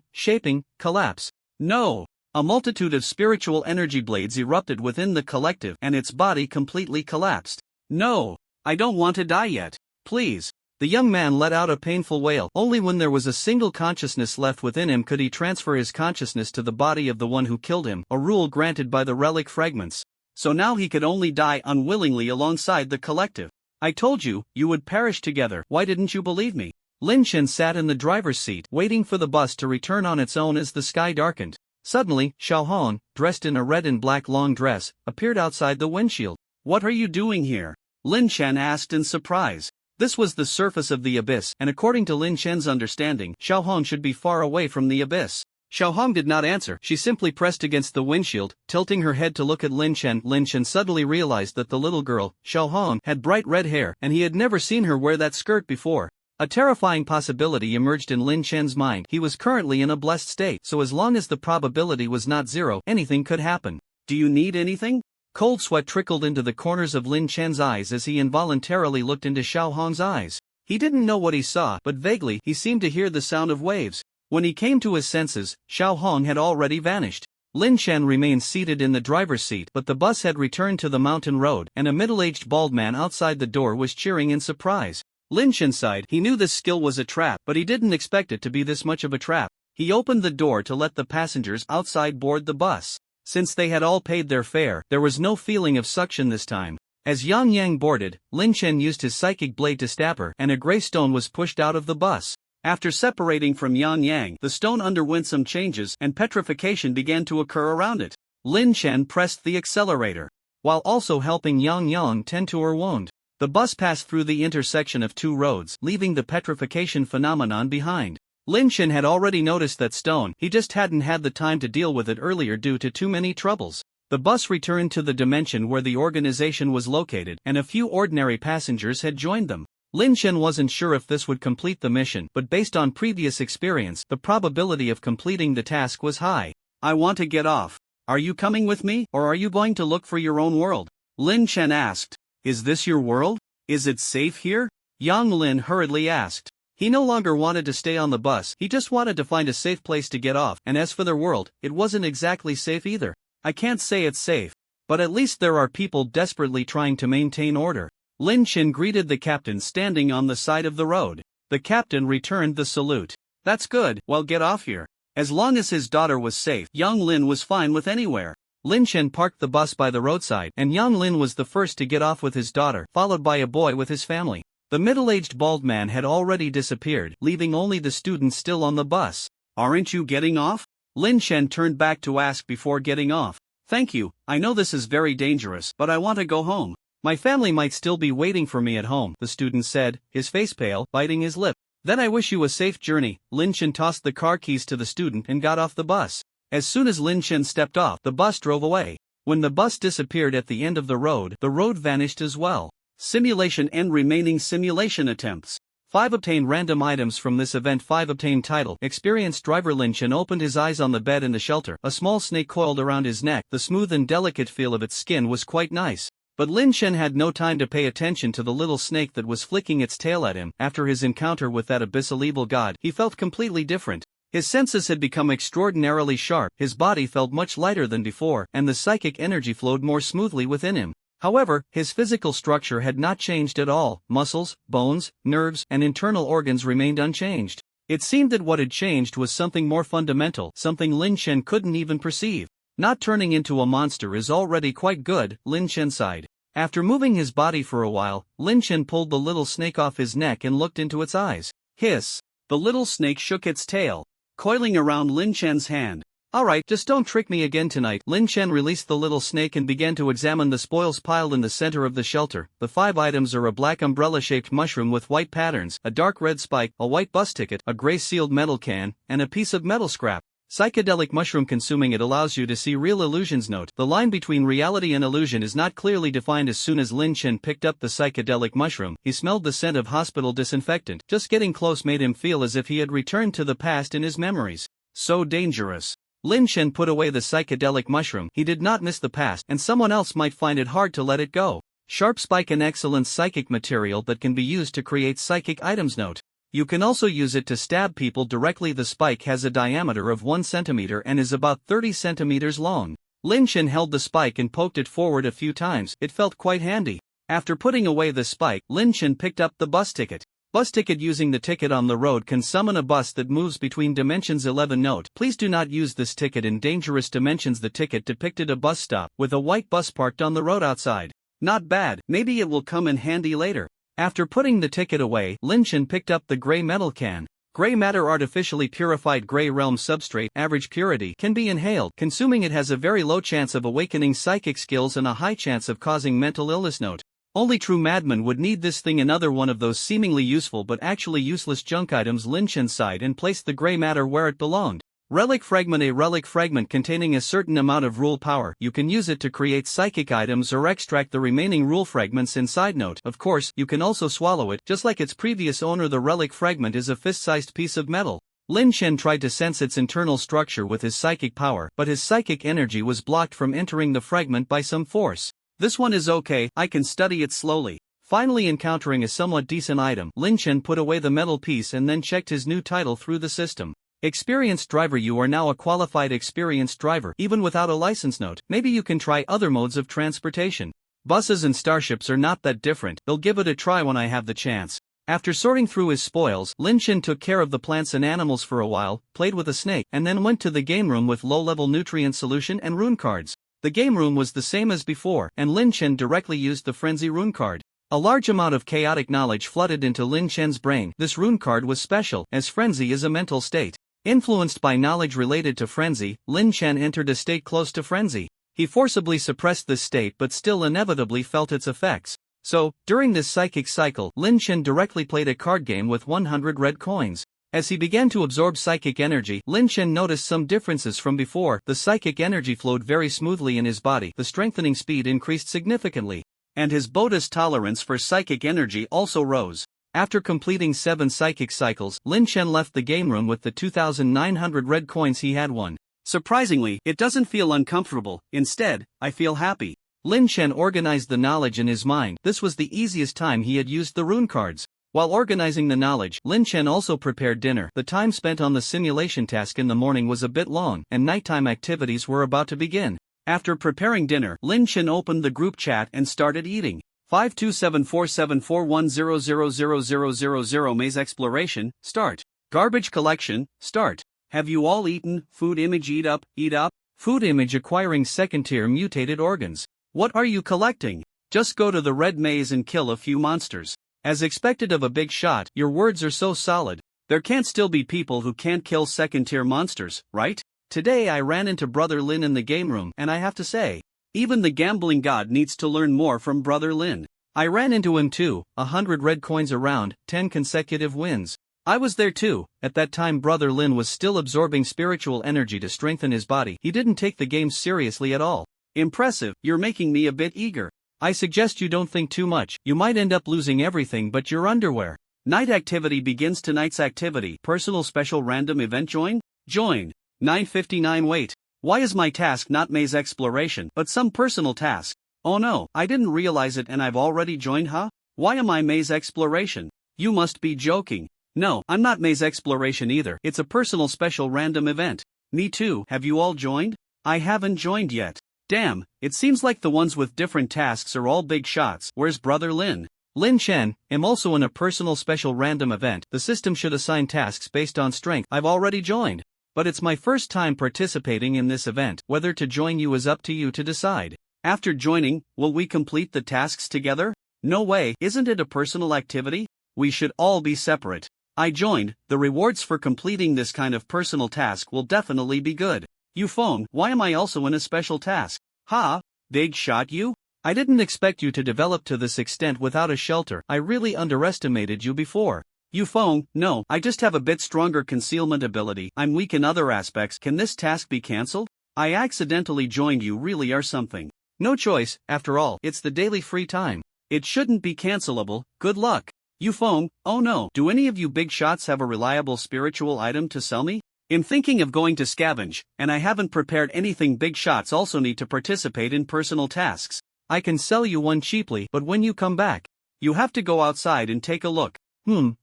shaping, collapse. No! A multitude of spiritual energy blades erupted within the collective and its body completely collapsed. No! I don't want to die yet. Please. The young man let out a painful wail. Only when there was a single consciousness left within him could he transfer his consciousness to the body of the one who killed him, a rule granted by the relic fragments. So now he could only die unwillingly alongside the collective. I told you, you would perish together. Why didn't you believe me? Lin Chen sat in the driver's seat, waiting for the bus to return on its own as the sky darkened. Suddenly, Xiaohong, dressed in a red and black long dress, appeared outside the windshield. What are you doing here? Lin Chen asked in surprise. This was the surface of the abyss, and according to Lin Chen's understanding, Xiaohong should be far away from the abyss. Xiaohong did not answer. She simply pressed against the windshield, tilting her head to look at Lin Chen. Lin Chen suddenly realized that the little girl, Xiaohong, had bright red hair, and he had never seen her wear that skirt before. A terrifying possibility emerged in Lin Chen's mind. He was currently in a blessed state, so as long as the probability was not zero, anything could happen. Do you need anything? Cold sweat trickled into the corners of Lin Chen's eyes as he involuntarily looked into Xiaohong's eyes. He didn't know what he saw, but vaguely he seemed to hear the sound of waves. When he came to his senses, Xiaohong had already vanished. Lin Chen remained seated in the driver's seat, but the bus had returned to the mountain road, and a middle-aged bald man outside the door was cheering in surprise. Lin Chen sighed. He knew this skill was a trap, but he didn't expect it to be this much of a trap. He opened the door to let the passengers outside board the bus. Since they had all paid their fare, there was no feeling of suction this time. As Yang Yang boarded, Lin Chen used his psychic blade to stab her, and a gray stone was pushed out of the bus. After separating from Yang Yang, the stone underwent some changes and petrification began to occur around it. Lin Chen pressed the accelerator, while also helping Yang Yang tend to her wound. The bus passed through the intersection of two roads, leaving the petrification phenomenon behind. Lin Chen had already noticed that stone, he just hadn't had the time to deal with it earlier due to too many troubles. The bus returned to the dimension where the organization was located, and a few ordinary passengers had joined them. Lin Chen wasn't sure if this would complete the mission, but based on previous experience, the probability of completing the task was high. I want to get off. Are you coming with me, or are you going to look for your own world? Lin Chen asked. Is this your world? Is it safe here? Yang Lin hurriedly asked. He no longer wanted to stay on the bus, he just wanted to find a safe place to get off, and as for their world, it wasn't exactly safe either. I can't say it's safe, but at least there are people desperately trying to maintain order. Lin Chen greeted the captain standing on the side of the road. The captain returned the salute. That's good, well get off here. As long as his daughter was safe, Yang Lin was fine with anywhere. Lin Chen parked the bus by the roadside, and Yang Lin was the first to get off with his daughter, followed by a boy with his family. The middle-aged bald man had already disappeared, leaving only the students still on the bus. Aren't you getting off? Lin Chen turned back to ask before getting off. Thank you, I know this is very dangerous, but I want to go home. My family might still be waiting for me at home, the student said, his face pale, biting his lip. Then I wish you a safe journey. Lin Chen tossed the car keys to the student and got off the bus. As soon as Lin Chen stepped off, the bus drove away. When the bus disappeared at the end of the road vanished as well. Simulation and remaining simulation attempts. 5 obtain random items from this event. 5 obtain title. Experienced driver. Lin Chen opened his eyes on the bed in the shelter. A small snake coiled around his neck. The smooth and delicate feel of its skin was quite nice. But Lin Chen had no time to pay attention to the little snake that was flicking its tail at him. After his encounter with that abyssal evil god, he felt completely different. His senses had become extraordinarily sharp, his body felt much lighter than before, and the psychic energy flowed more smoothly within him. However, his physical structure had not changed at all. Muscles, bones, nerves, and internal organs remained unchanged. It seemed that what had changed was something more fundamental, something Lin Chen couldn't even perceive. Not turning into a monster is already quite good, Lin Chen sighed. After moving his body for a while, Lin Chen pulled the little snake off his neck and looked into its eyes. Hiss! The little snake shook its tail, coiling around Lin Chen's hand. Alright, just don't trick me again tonight. Lin Chen released the little snake and began to examine the spoils piled in the center of the shelter. The 5 items are a black umbrella-shaped mushroom with white patterns, a dark red spike, a white bus ticket, a gray sealed metal can, and a piece of metal scrap. Psychedelic mushroom. Consuming it allows you to see real illusions. Note: the line between reality and illusion is not clearly defined. As soon as Lin Chen picked up the psychedelic mushroom, he smelled the scent of hospital disinfectant. Just getting close made him feel as if he had returned to the past in his memories. So dangerous. Lin Chen put away the psychedelic mushroom. He did not miss the past, and someone else might find it hard to let it go. Sharp spike, an excellent psychic material that can be used to create psychic items. Note: you can also use it to stab people directly. The spike has a diameter of 1 centimeter and is about 30 centimeters long. Lin Chen held the spike and poked it forward a few times. It felt quite handy. After putting away the spike, Lin Chen picked up the bus ticket. Bus ticket: using the ticket on the road can summon a bus that moves between dimensions. 11 Note: please do not use this ticket in dangerous dimensions. The ticket depicted a bus stop with a white bus parked on the road outside. Not bad, maybe it will come in handy later. After putting the ticket away, Lin Chen picked up the gray metal can. Gray matter, artificially purified gray realm substrate, average purity, can be inhaled. Consuming it has a very low chance of awakening psychic skills and a high chance of causing mental illness. Note: only true madmen would need this thing. Another one of those seemingly useful but actually useless junk items. Lin Chen sighed and placed the gray matter where it belonged. Relic fragment: a relic fragment containing a certain amount of rule power. You can use it to create psychic items or extract the remaining rule fragments inside. Note: of course, you can also swallow it. Just like its previous owner, the relic fragment is a fist-sized piece of metal. Lin Chen tried to sense its internal structure with his psychic power, but his psychic energy was blocked from entering the fragment by some force. This one is okay, I can study it slowly. Finally encountering a somewhat decent item, Lin Chen put away the metal piece and then checked his new title through the system. Experienced driver: you are now a qualified experienced driver, even without a license. Note: maybe you can try other modes of transportation. Buses and starships are not that different, they'll give it a try when I have the chance. After sorting through his spoils, Lin Chen took care of the plants and animals for a while, played with a snake, and then went to the game room with low-level nutrient solution and rune cards. The game room was the same as before, and Lin Chen directly used the Frenzy rune card. A large amount of chaotic knowledge flooded into Lin Chen's brain. This rune card was special, as Frenzy is a mental state. Influenced by knowledge related to Frenzy, Lin Chen entered a state close to Frenzy. He forcibly suppressed this state but still inevitably felt its effects. So, during this psychic cycle, Lin Chen directly played a card game with 100 red coins. As he began to absorb psychic energy, Lin Chen noticed some differences from before. The psychic energy flowed very smoothly in his body, the strengthening speed increased significantly, and his bonus tolerance for psychic energy also rose. After completing 7 psychic cycles, Lin Chen left the game room with the 2,900 red coins he had won. Surprisingly, it doesn't feel uncomfortable, instead, I feel happy. Lin Chen organized the knowledge in his mind. This was the easiest time he had used the rune cards. While organizing the knowledge, Lin Chen also prepared dinner. The time spent on the simulation task in the morning was a bit long, and nighttime activities were about to begin. After preparing dinner, Lin Chen opened the group chat and started eating. 5274741000000 Maze exploration, start. Garbage collection, start. Have you all eaten? Food image: eat up, eat up. Food image: acquiring second-tier mutated organs. What are you collecting? Just go to the red maze and kill a few monsters. As expected of a big shot, your words are so solid. There can't still be people who can't kill second-tier monsters, right? Today I ran into Brother Lin in the game room, and I have to say, even the gambling god needs to learn more from Brother Lin. I ran into him too, 100 red coins around, 10 consecutive wins. I was there too. At that time Brother Lin was still absorbing spiritual energy to strengthen his body. He didn't take the game seriously at all. Impressive, you're making me a bit eager. I suggest you don't think too much, you might end up losing everything but your underwear. Night activity begins. Tonight's activity: personal special random event. Join? Join. 9:59. Wait. Why is my task not maze exploration, but some personal task? Oh no, I didn't realize it and I've already joined, huh? Why am I maze exploration? You must be joking. No, I'm not maze exploration either, it's a personal special random event. Me too. Have you all joined? I haven't joined yet. Damn, it seems like the ones with different tasks are all big shots. Where's Brother Lin? Lin Chen, am also in a personal special random event. The system should assign tasks based on strength. I've already joined. But it's my first time participating in this event. Whether to join you is up to you to decide. After joining, will we complete the tasks together? No way, isn't it a personal activity? We should all be separate. I joined. The rewards for completing this kind of personal task will definitely be good. You phone, why am I also in a special task? Ha? Big shot you? I didn't expect you to develop to this extent without a shelter. I really underestimated you before. You phone, no, I just have a bit stronger concealment ability. I'm weak in other aspects. Can this task be cancelled? I accidentally joined. You really are something. No choice, after all, it's the daily free time. It shouldn't be cancelable. Good luck. You phone, oh no. Do any of you big shots have a reliable spiritual item to sell me? I'm thinking of going to scavenge, and I haven't prepared anything. Big shots also need to participate in personal tasks. I can sell you one cheaply, but when you come back, you have to go outside and take a look.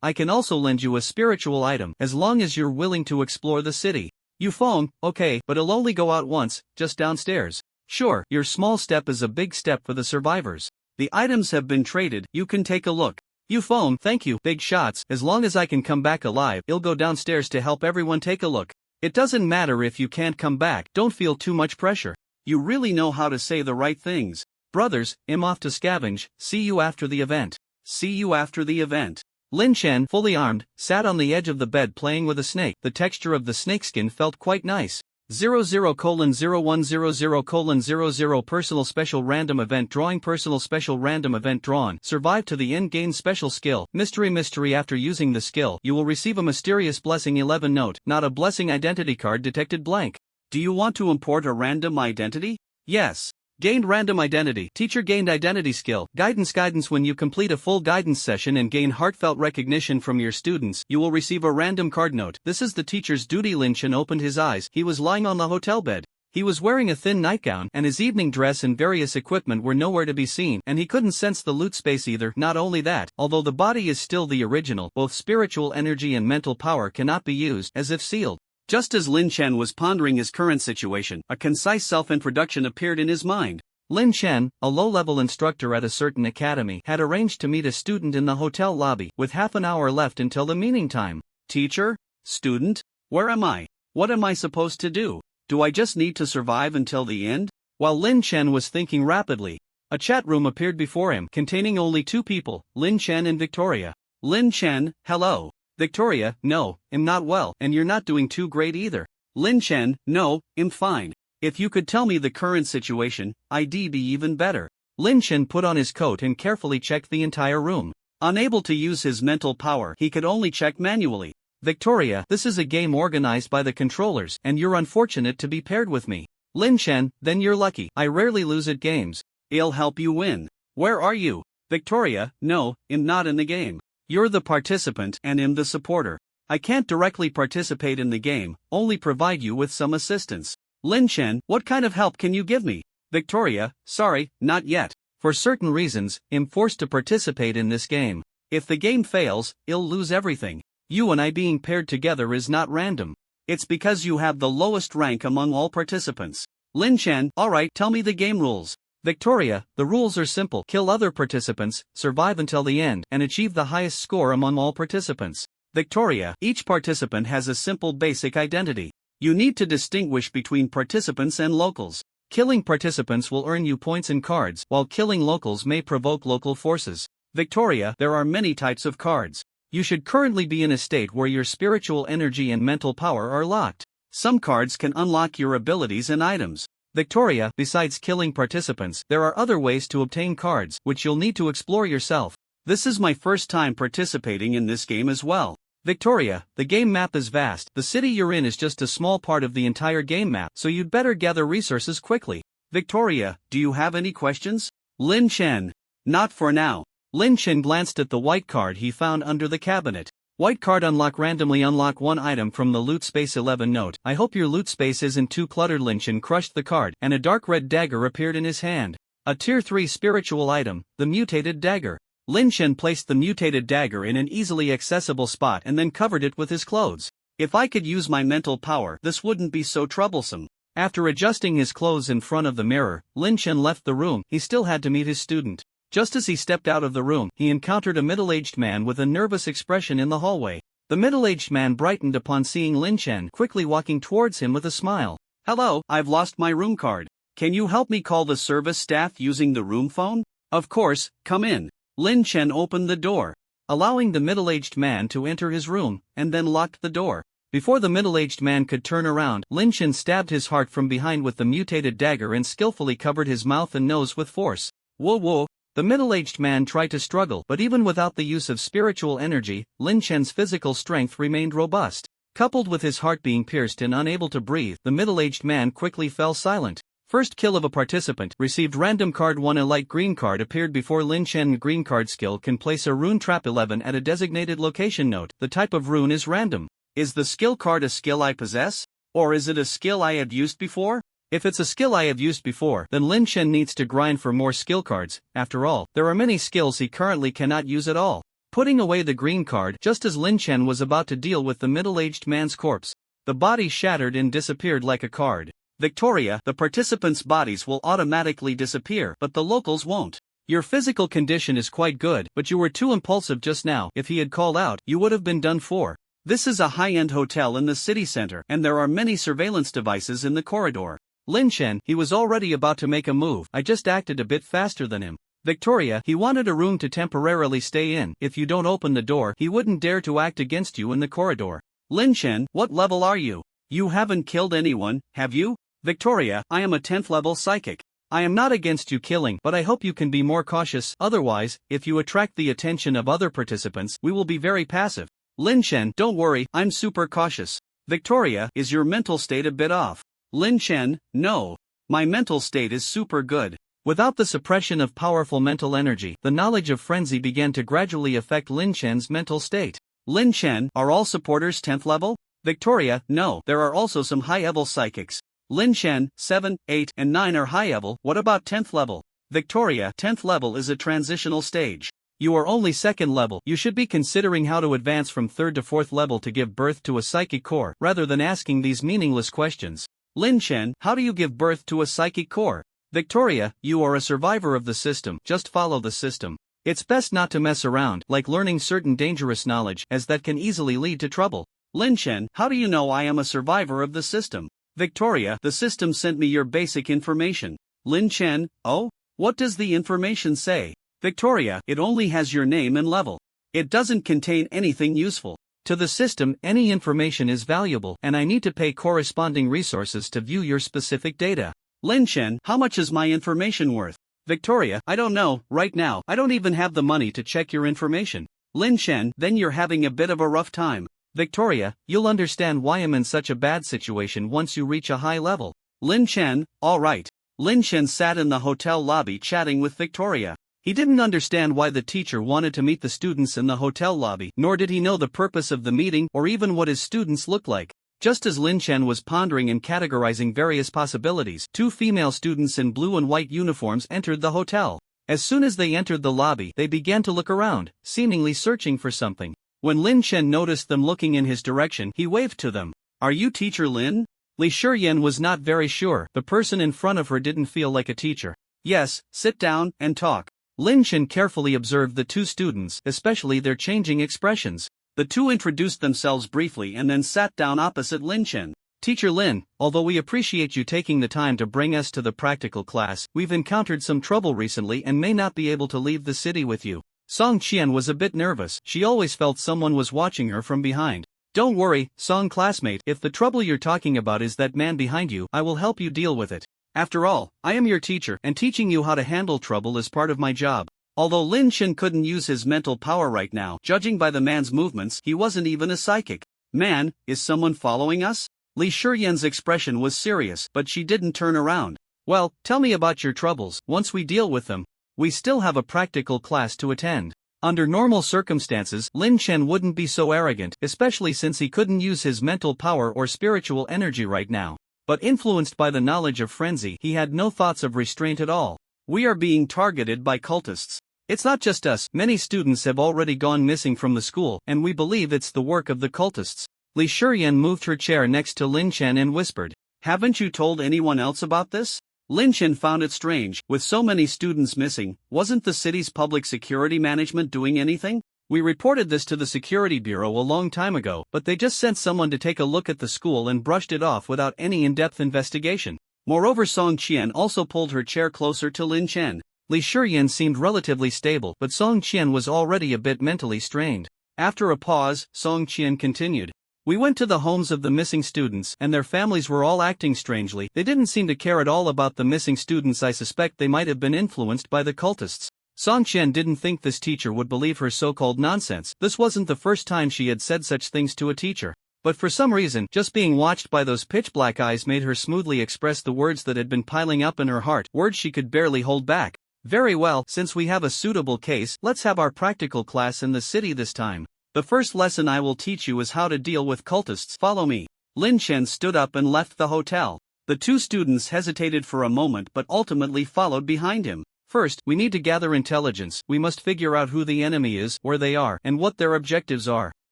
I can also lend you a spiritual item as long as you're willing to explore the city. You phone, okay, but I'll only go out once, just downstairs. Sure, your small step is a big step for the survivors. The items have been traded, you can take a look. You phone, thank you, big shots, as long as I can come back alive, I'll go downstairs to help everyone take a look. It doesn't matter if you can't come back, don't feel too much pressure. You really know how to say the right things. Brothers, I'm off to scavenge, see you after the event. See you after the event. Lin Chen, fully armed, sat on the edge of the bed playing with a snake. The texture of the snakeskin felt quite nice. 00:0100:00 Personal special random event drawing. Personal special random event drawn. Survive to the end. Gain special skill. Mystery. After using the skill, you will receive a mysterious blessing. 11 Note, not a blessing. Identity card detected blank. Do you want to import a random identity? Yes. Gained random identity. Teacher gained identity skill. Guidance. When you complete a full guidance session and gain heartfelt recognition from your students, you will receive a random card note. This is the teacher's duty. Lin Chen opened his eyes. He was lying on the hotel bed. He was wearing a thin nightgown, and his evening dress and various equipment were nowhere to be seen, and he couldn't sense the loot space either. Not only that, although the body is still the original, both spiritual energy and mental power cannot be used, as if sealed. Just as Lin Chen was pondering his current situation, a concise self-introduction appeared in his mind. Lin Chen, a low-level instructor at a certain academy, had arranged to meet a student in the hotel lobby, with half an hour left until the meeting time. Teacher? Student? Where am I? What am I supposed to do? Do I just need to survive until the end? While Lin Chen was thinking rapidly, a chat room appeared before him, containing only two people, Lin Chen and Victoria. Lin Chen, hello. Victoria, no, I'm not well, and you're not doing too great either. Lin Chen, no, I'm fine. If you could tell me the current situation, I'd be even better. Lin Chen put on his coat and carefully checked the entire room. Unable to use his mental power, he could only check manually. Victoria, this is a game organized by the controllers, and you're unfortunate to be paired with me. Lin Chen, then you're lucky. I rarely lose at games. I'll help you win. Where are you? Victoria, no, I'm not in the game. You're the participant and I'm the supporter. I can't directly participate in the game, only provide you with some assistance. Lin Chen, what kind of help can you give me? Victoria, sorry, not yet. For certain reasons, I'm forced to participate in this game. If the game fails, I'll lose everything. You and I being paired together is not random. It's because you have the lowest rank among all participants. Lin Chen, alright, tell me the game rules. Victoria, the rules are simple. Kill other participants, survive until the end, and achieve the highest score among all participants. Victoria, each participant has a simple basic identity. You need to distinguish between participants and locals. Killing participants will earn you points and cards, while killing locals may provoke local forces. Victoria, there are many types of cards. You should currently be in a state where your spiritual energy and mental power are locked. Some cards can unlock your abilities and items. Victoria, besides killing participants, there are other ways to obtain cards, which you'll need to explore yourself. This is my first time participating in this game as well. Victoria, the game map is vast. The city you're in is just a small part of the entire game map, so you'd better gather resources quickly. Victoria, do you have any questions? Lin Chen. Not for now. Lin Chen glanced at the white card he found under the cabinet. White card randomly unlock one item from the loot space. 11 Note, I hope your loot space isn't too cluttered. Lin Chen crushed the card, and a dark red dagger appeared in his hand. A tier 3 spiritual item, the mutated dagger. Lin Chen placed the mutated dagger in an easily accessible spot and then covered it with his clothes. If I could use my mental power, this wouldn't be so troublesome. After adjusting his clothes in front of the mirror, Lin Chen left the room. He still had to meet his student. Just as he stepped out of the room, he encountered a middle-aged man with a nervous expression in the hallway. The middle-aged man brightened upon seeing Lin Chen, quickly walking towards him with a smile. Hello, I've lost my room card. Can you help me call the service staff using the room phone? Of course, come in. Lin Chen opened the door, allowing the middle-aged man to enter his room, and then locked the door. Before the middle-aged man could turn around, Lin Chen stabbed his heart from behind with the mutated dagger and skillfully covered his mouth and nose with force. Whoa. The middle-aged man tried to struggle, but even without the use of spiritual energy, Lin Chen's physical strength remained robust. Coupled with his heart being pierced and unable to breathe, the middle-aged man quickly fell silent. First kill of a participant, received random card 1. A light green card appeared before Lin Chen. Green card skill can place a rune trap. 11 at a designated location. Note, the type of rune is random. Is the skill card a skill I possess? Or is it a skill I had used before? If it's a skill I have used before, then Lin Chen needs to grind for more skill cards. After all, there are many skills he currently cannot use at all. Putting away the green card just as Lin Chen was about to deal with the middle-aged man's corpse, the body shattered and disappeared like a card. Victoria, the participants' bodies will automatically disappear, but the locals won't. Your physical condition is quite good, but you were too impulsive just now. If he had called out, you would have been done for. This is a high-end hotel in the city center, and there are many surveillance devices in the corridor. Lin Chen, he was already about to make a move. I just acted a bit faster than him. Victoria, he wanted a room to temporarily stay in. If you don't open the door, he wouldn't dare to act against you in the corridor. Lin Chen, what level are you? You haven't killed anyone, have you? Victoria, I am a 10th level psychic. I am not against you killing, but I hope you can be more cautious. Otherwise, if you attract the attention of other participants, we will be very passive. Lin Chen, don't worry, I'm super cautious. Victoria, is your mental state a bit off? Lin Chen, no. My mental state is super good. Without the suppression of powerful mental energy, the knowledge of frenzy began to gradually affect Lin Chen's mental state. Lin Chen, are all supporters 10th level? Victoria, no. There are also some high-level psychics. Lin Chen, 7, 8, and 9 are high-level. What about 10th level? Victoria, 10th level is a transitional stage. You are only 2nd level. You should be considering how to advance from 3rd to 4th level to give birth to a psychic core, rather than asking these meaningless questions. Lin Chen, how do you give birth to a psychic core? Victoria, you are a survivor of the system, just follow the system. It's best not to mess around, like learning certain dangerous knowledge, as that can easily lead to trouble. Lin Chen, how do you know I am a survivor of the system? Victoria, the system sent me your basic information. Lin Chen, oh? What does the information say? Victoria, it only has your name and level. It doesn't contain anything useful. To the system, any information is valuable, and I need to pay corresponding resources to view your specific data. Lin Chen, how much is my information worth? Victoria, I don't know, right now, I don't even have the money to check your information. Lin Chen, then you're having a bit of a rough time. Victoria, you'll understand why I'm in such a bad situation once you reach a high level. Lin Chen, alright. Lin Chen sat in the hotel lobby chatting with Victoria. He didn't understand why the teacher wanted to meet the students in the hotel lobby, nor did he know the purpose of the meeting or even what his students looked like. Just as Lin Chen was pondering and categorizing various possibilities, 2 female students in blue and white uniforms entered the hotel. As soon as they entered the lobby, they began to look around, seemingly searching for something. When Lin Chen noticed them looking in his direction, he waved to them. Are you Teacher Lin? Li Shiyan was not very sure. The person in front of her didn't feel like a teacher. Yes, sit down and talk. Lin Chen carefully observed the 2 students, especially their changing expressions. The 2 introduced themselves briefly and then sat down opposite Lin Chen. Teacher Lin, although we appreciate you taking the time to bring us to the practical class, we've encountered some trouble recently and may not be able to leave the city with you. Song Qian was a bit nervous. She always felt someone was watching her from behind. Don't worry, Song classmate, if the trouble you're talking about is that man behind you, I will help you deal with it. After all, I am your teacher, and teaching you how to handle trouble is part of my job. Although Lin Chen couldn't use his mental power right now, judging by the man's movements, he wasn't even a psychic. Man, is someone following us? Li Shiyan's expression was serious, but she didn't turn around. Well, tell me about your troubles. Once we deal with them, we still have a practical class to attend. Under normal circumstances, Lin Chen wouldn't be so arrogant, especially since he couldn't use his mental power or spiritual energy right now. But influenced by the knowledge of frenzy, he had no thoughts of restraint at all. We are being targeted by cultists. It's not just us, many students have already gone missing from the school, and we believe it's the work of the cultists. Li Shiyan moved her chair next to Lin Chen and whispered, haven't you told anyone else about this? Lin Chen found it strange, with so many students missing, wasn't the city's public security management doing anything? We reported this to the security bureau a long time ago, but they just sent someone to take a look at the school and brushed it off without any in-depth investigation. Moreover, Song Qian also pulled her chair closer to Lin Chen. Li Shiyan seemed relatively stable, but Song Qian was already a bit mentally strained. After a pause, Song Qian continued. We went to the homes of the missing students, and their families were all acting strangely. They didn't seem to care at all about the missing students. I suspect they might have been influenced by the cultists. Song Qian didn't think this teacher would believe her so-called nonsense. This wasn't the first time she had said such things to a teacher. But for some reason, just being watched by those pitch-black eyes made her smoothly express the words that had been piling up in her heart, words she could barely hold back. Very well, since we have a suitable case, let's have our practical class in the city this time. The first lesson I will teach you is how to deal with cultists. Follow me. Lin Chen stood up and left the hotel. The two students hesitated for a moment but ultimately followed behind him. First, we need to gather intelligence. We must figure out who the enemy is, where they are, and what their objectives are.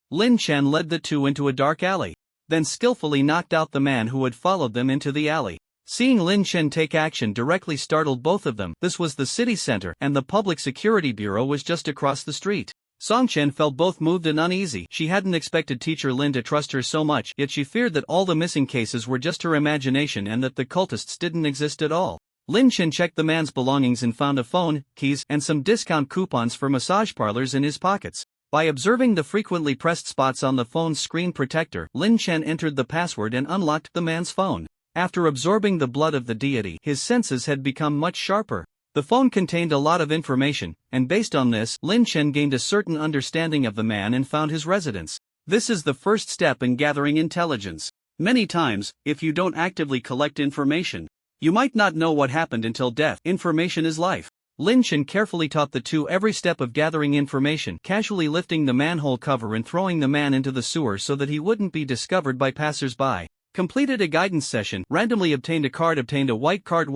Lin Chen led the two into a dark alley, then skillfully knocked out the man who had followed them into the alley. Seeing Lin Chen take action directly startled both of them. This was the city center, and the Public Security Bureau was just across the street. Song Chen felt both moved and uneasy. She hadn't expected teacher Lin to trust her so much, yet she feared that all the missing cases were just her imagination and that the cultists didn't exist at all. Lin Chen checked the man's belongings and found a phone, keys, and some discount coupons for massage parlors in his pockets. By observing the frequently pressed spots on the phone's screen protector, Lin Chen entered the password and unlocked the man's phone. After absorbing the blood of the deity, his senses had become much sharper. The phone contained a lot of information, and based on this, Lin Chen gained a certain understanding of the man and found his residence. This is the first step in gathering intelligence. Many times, if you don't actively collect information, you might not know what happened until death. Information is life. Lin Chen carefully taught the two every step of gathering information, casually lifting the manhole cover and throwing the man into the sewer so that he wouldn't be discovered by passers-by. Completed a guidance session, randomly obtained a card, obtained a white card,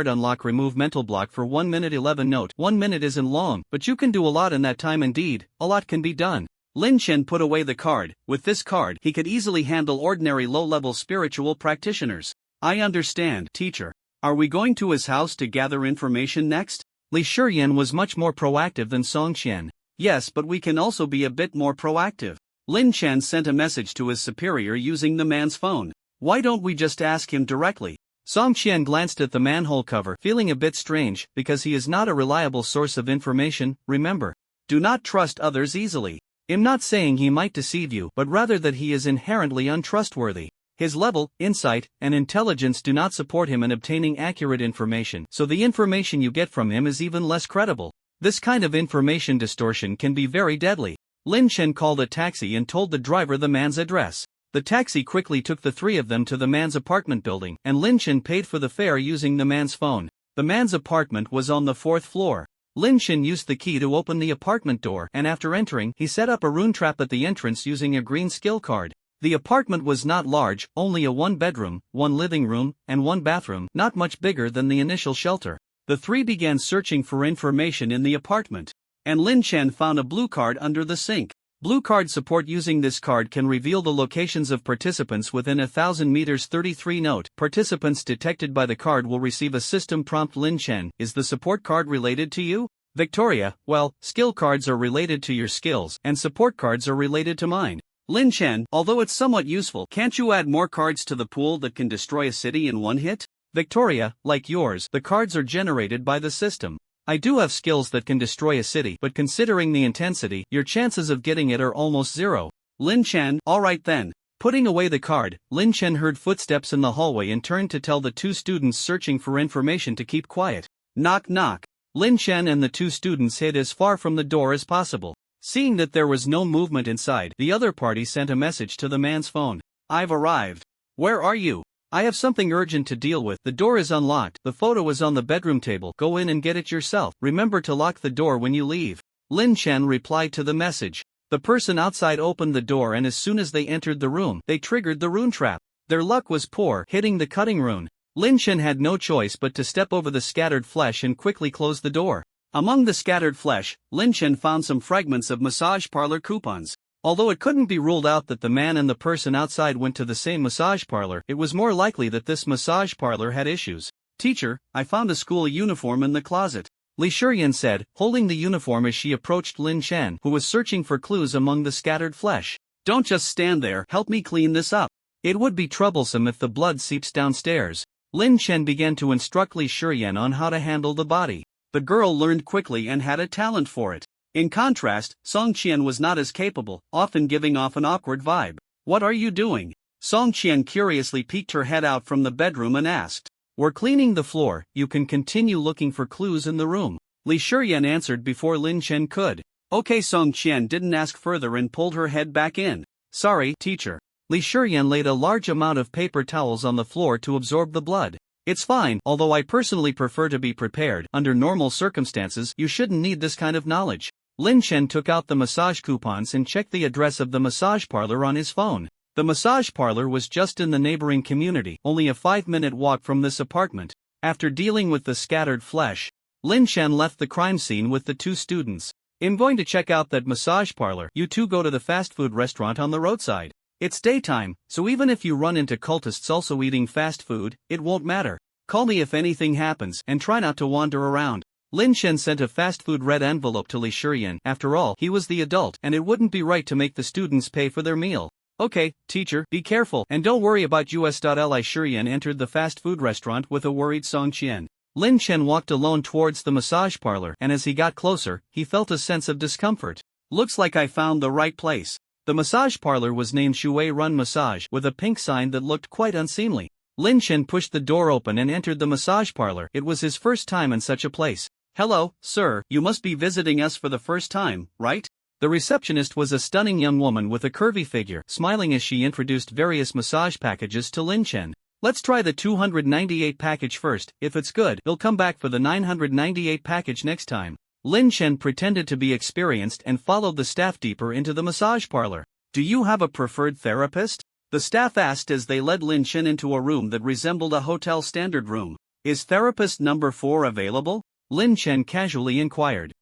unlock, remove mental block for 1 minute 11. Note, 1 minute isn't long, but you can do a lot in that time. Indeed, a lot can be done. Lin Chen put away the card. With this card, he could easily handle ordinary low-level spiritual practitioners. I understand, teacher. Are we going to his house to gather information next? Li Shiyan was much more proactive than Song Qian. Yes, but we can also be a bit more proactive. Lin Chen sent a message to his superior using the man's phone. Why don't we just ask him directly? Song Qian glanced at the manhole cover, feeling a bit strange, because he is not a reliable source of information. Remember, do not trust others easily. I'm not saying he might deceive you, but rather that he is inherently untrustworthy. His level, insight, and intelligence do not support him in obtaining accurate information, so the information you get from him is even less credible. This kind of information distortion can be very deadly. Lin Chen called a taxi and told the driver the man's address. The taxi quickly took the three of them to the man's apartment building, and Lin Chen paid for the fare using the man's phone. The man's apartment was on the 4th floor. Lin Chen used the key to open the apartment door, and after entering, he set up a rune trap at the entrance using a green skill card. The apartment was not large, only a 1-bedroom, 1 living room, and 1 bathroom, not much bigger than the initial shelter. The three began searching for information in the apartment, and Lin Chen found a blue card under the sink. Blue card support. Using this card can reveal the locations of participants within 1,000 meters. 33 Note, participants detected by the card will receive a system prompt. Lin Chen, is the support card related to you? Victoria, well, skill cards are related to your skills, and support cards are related to mine. Lin Chen, although it's somewhat useful, can't you add more cards to the pool that can destroy a city in one hit? Victoria, like yours, the cards are generated by the system. I do have skills that can destroy a city, but considering the intensity, your chances of getting it are almost zero. Lin Chen, alright then. Putting away the card, Lin Chen heard footsteps in the hallway and turned to tell the two students searching for information to keep quiet. Knock knock. Lin Chen and the two students hid as far from the door as possible. Seeing that there was no movement inside, the other party sent a message to the man's phone. I've arrived. Where are you? I have something urgent to deal with. The door is unlocked. The photo is on the bedroom table. Go in and get it yourself. Remember to lock the door when you leave. Lin Chen replied to the message. The person outside opened the door, and as soon as they entered the room, they triggered the rune trap. Their luck was poor, hitting the cutting rune. Lin Chen had no choice but to step over the scattered flesh and quickly close the door. Among the scattered flesh, Lin Chen found some fragments of massage parlor coupons. Although it couldn't be ruled out that the man and the person outside went to the same massage parlor, it was more likely that this massage parlor had issues. Teacher, I found a school uniform in the closet, Li Shiyan said, holding the uniform as she approached Lin Chen, who was searching for clues among the scattered flesh. Don't just stand there, help me clean this up. It would be troublesome if the blood seeps downstairs. Lin Chen began to instruct Li Shiyan on how to handle the body. The girl learned quickly and had a talent for it. In contrast, Song Qian was not as capable, often giving off an awkward vibe. What are you doing? Song Qian curiously peeked her head out from the bedroom and asked. We're cleaning the floor. You can continue looking for clues in the room. Li Shiyan answered before Lin Chen could. Okay. Song Qian didn't ask further and pulled her head back in. Sorry, teacher. Li Shiyan laid a large amount of paper towels on the floor to absorb the blood. It's fine, although I personally prefer to be prepared. Under normal circumstances, you shouldn't need this kind of knowledge. Lin Chen took out the massage coupons and checked the address of the massage parlor on his phone. The massage parlor was just in the neighboring community, only a 5-minute walk from this apartment. After dealing with the scattered flesh, Lin Chen left the crime scene with the 2 students. I'm going to check out that massage parlor. You 2 go to the fast food restaurant on the roadside. It's daytime, so even if you run into cultists also eating fast food, it won't matter. Call me if anything happens, and try not to wander around. Lin Chen sent a fast food red envelope to Li Shiyan. After all, he was the adult, and it wouldn't be right to make the students pay for their meal. Okay, teacher, be careful, and don't worry about us. Li Shiyan entered the fast food restaurant with a worried Song Qian. Lin Chen walked alone towards the massage parlor, and as he got closer, he felt a sense of discomfort. Looks like I found the right place. The massage parlor was named Shui Run Massage, with a pink sign that looked quite unseemly. Lin Chen pushed the door open and entered the massage parlor. It was his first time in such a place. Hello, sir, you must be visiting us for the first time, right? The receptionist was a stunning young woman with a curvy figure, smiling as she introduced various massage packages to Lin Chen. Let's try the 298 package first. If it's good, you'll come back for the 998 package next time. Lin Chen pretended to be experienced and followed the staff deeper into the massage parlor. Do you have a preferred therapist? The staff asked as they led Lin Chen into a room that resembled a hotel standard room. Is therapist number 4 available? Lin Chen casually inquired.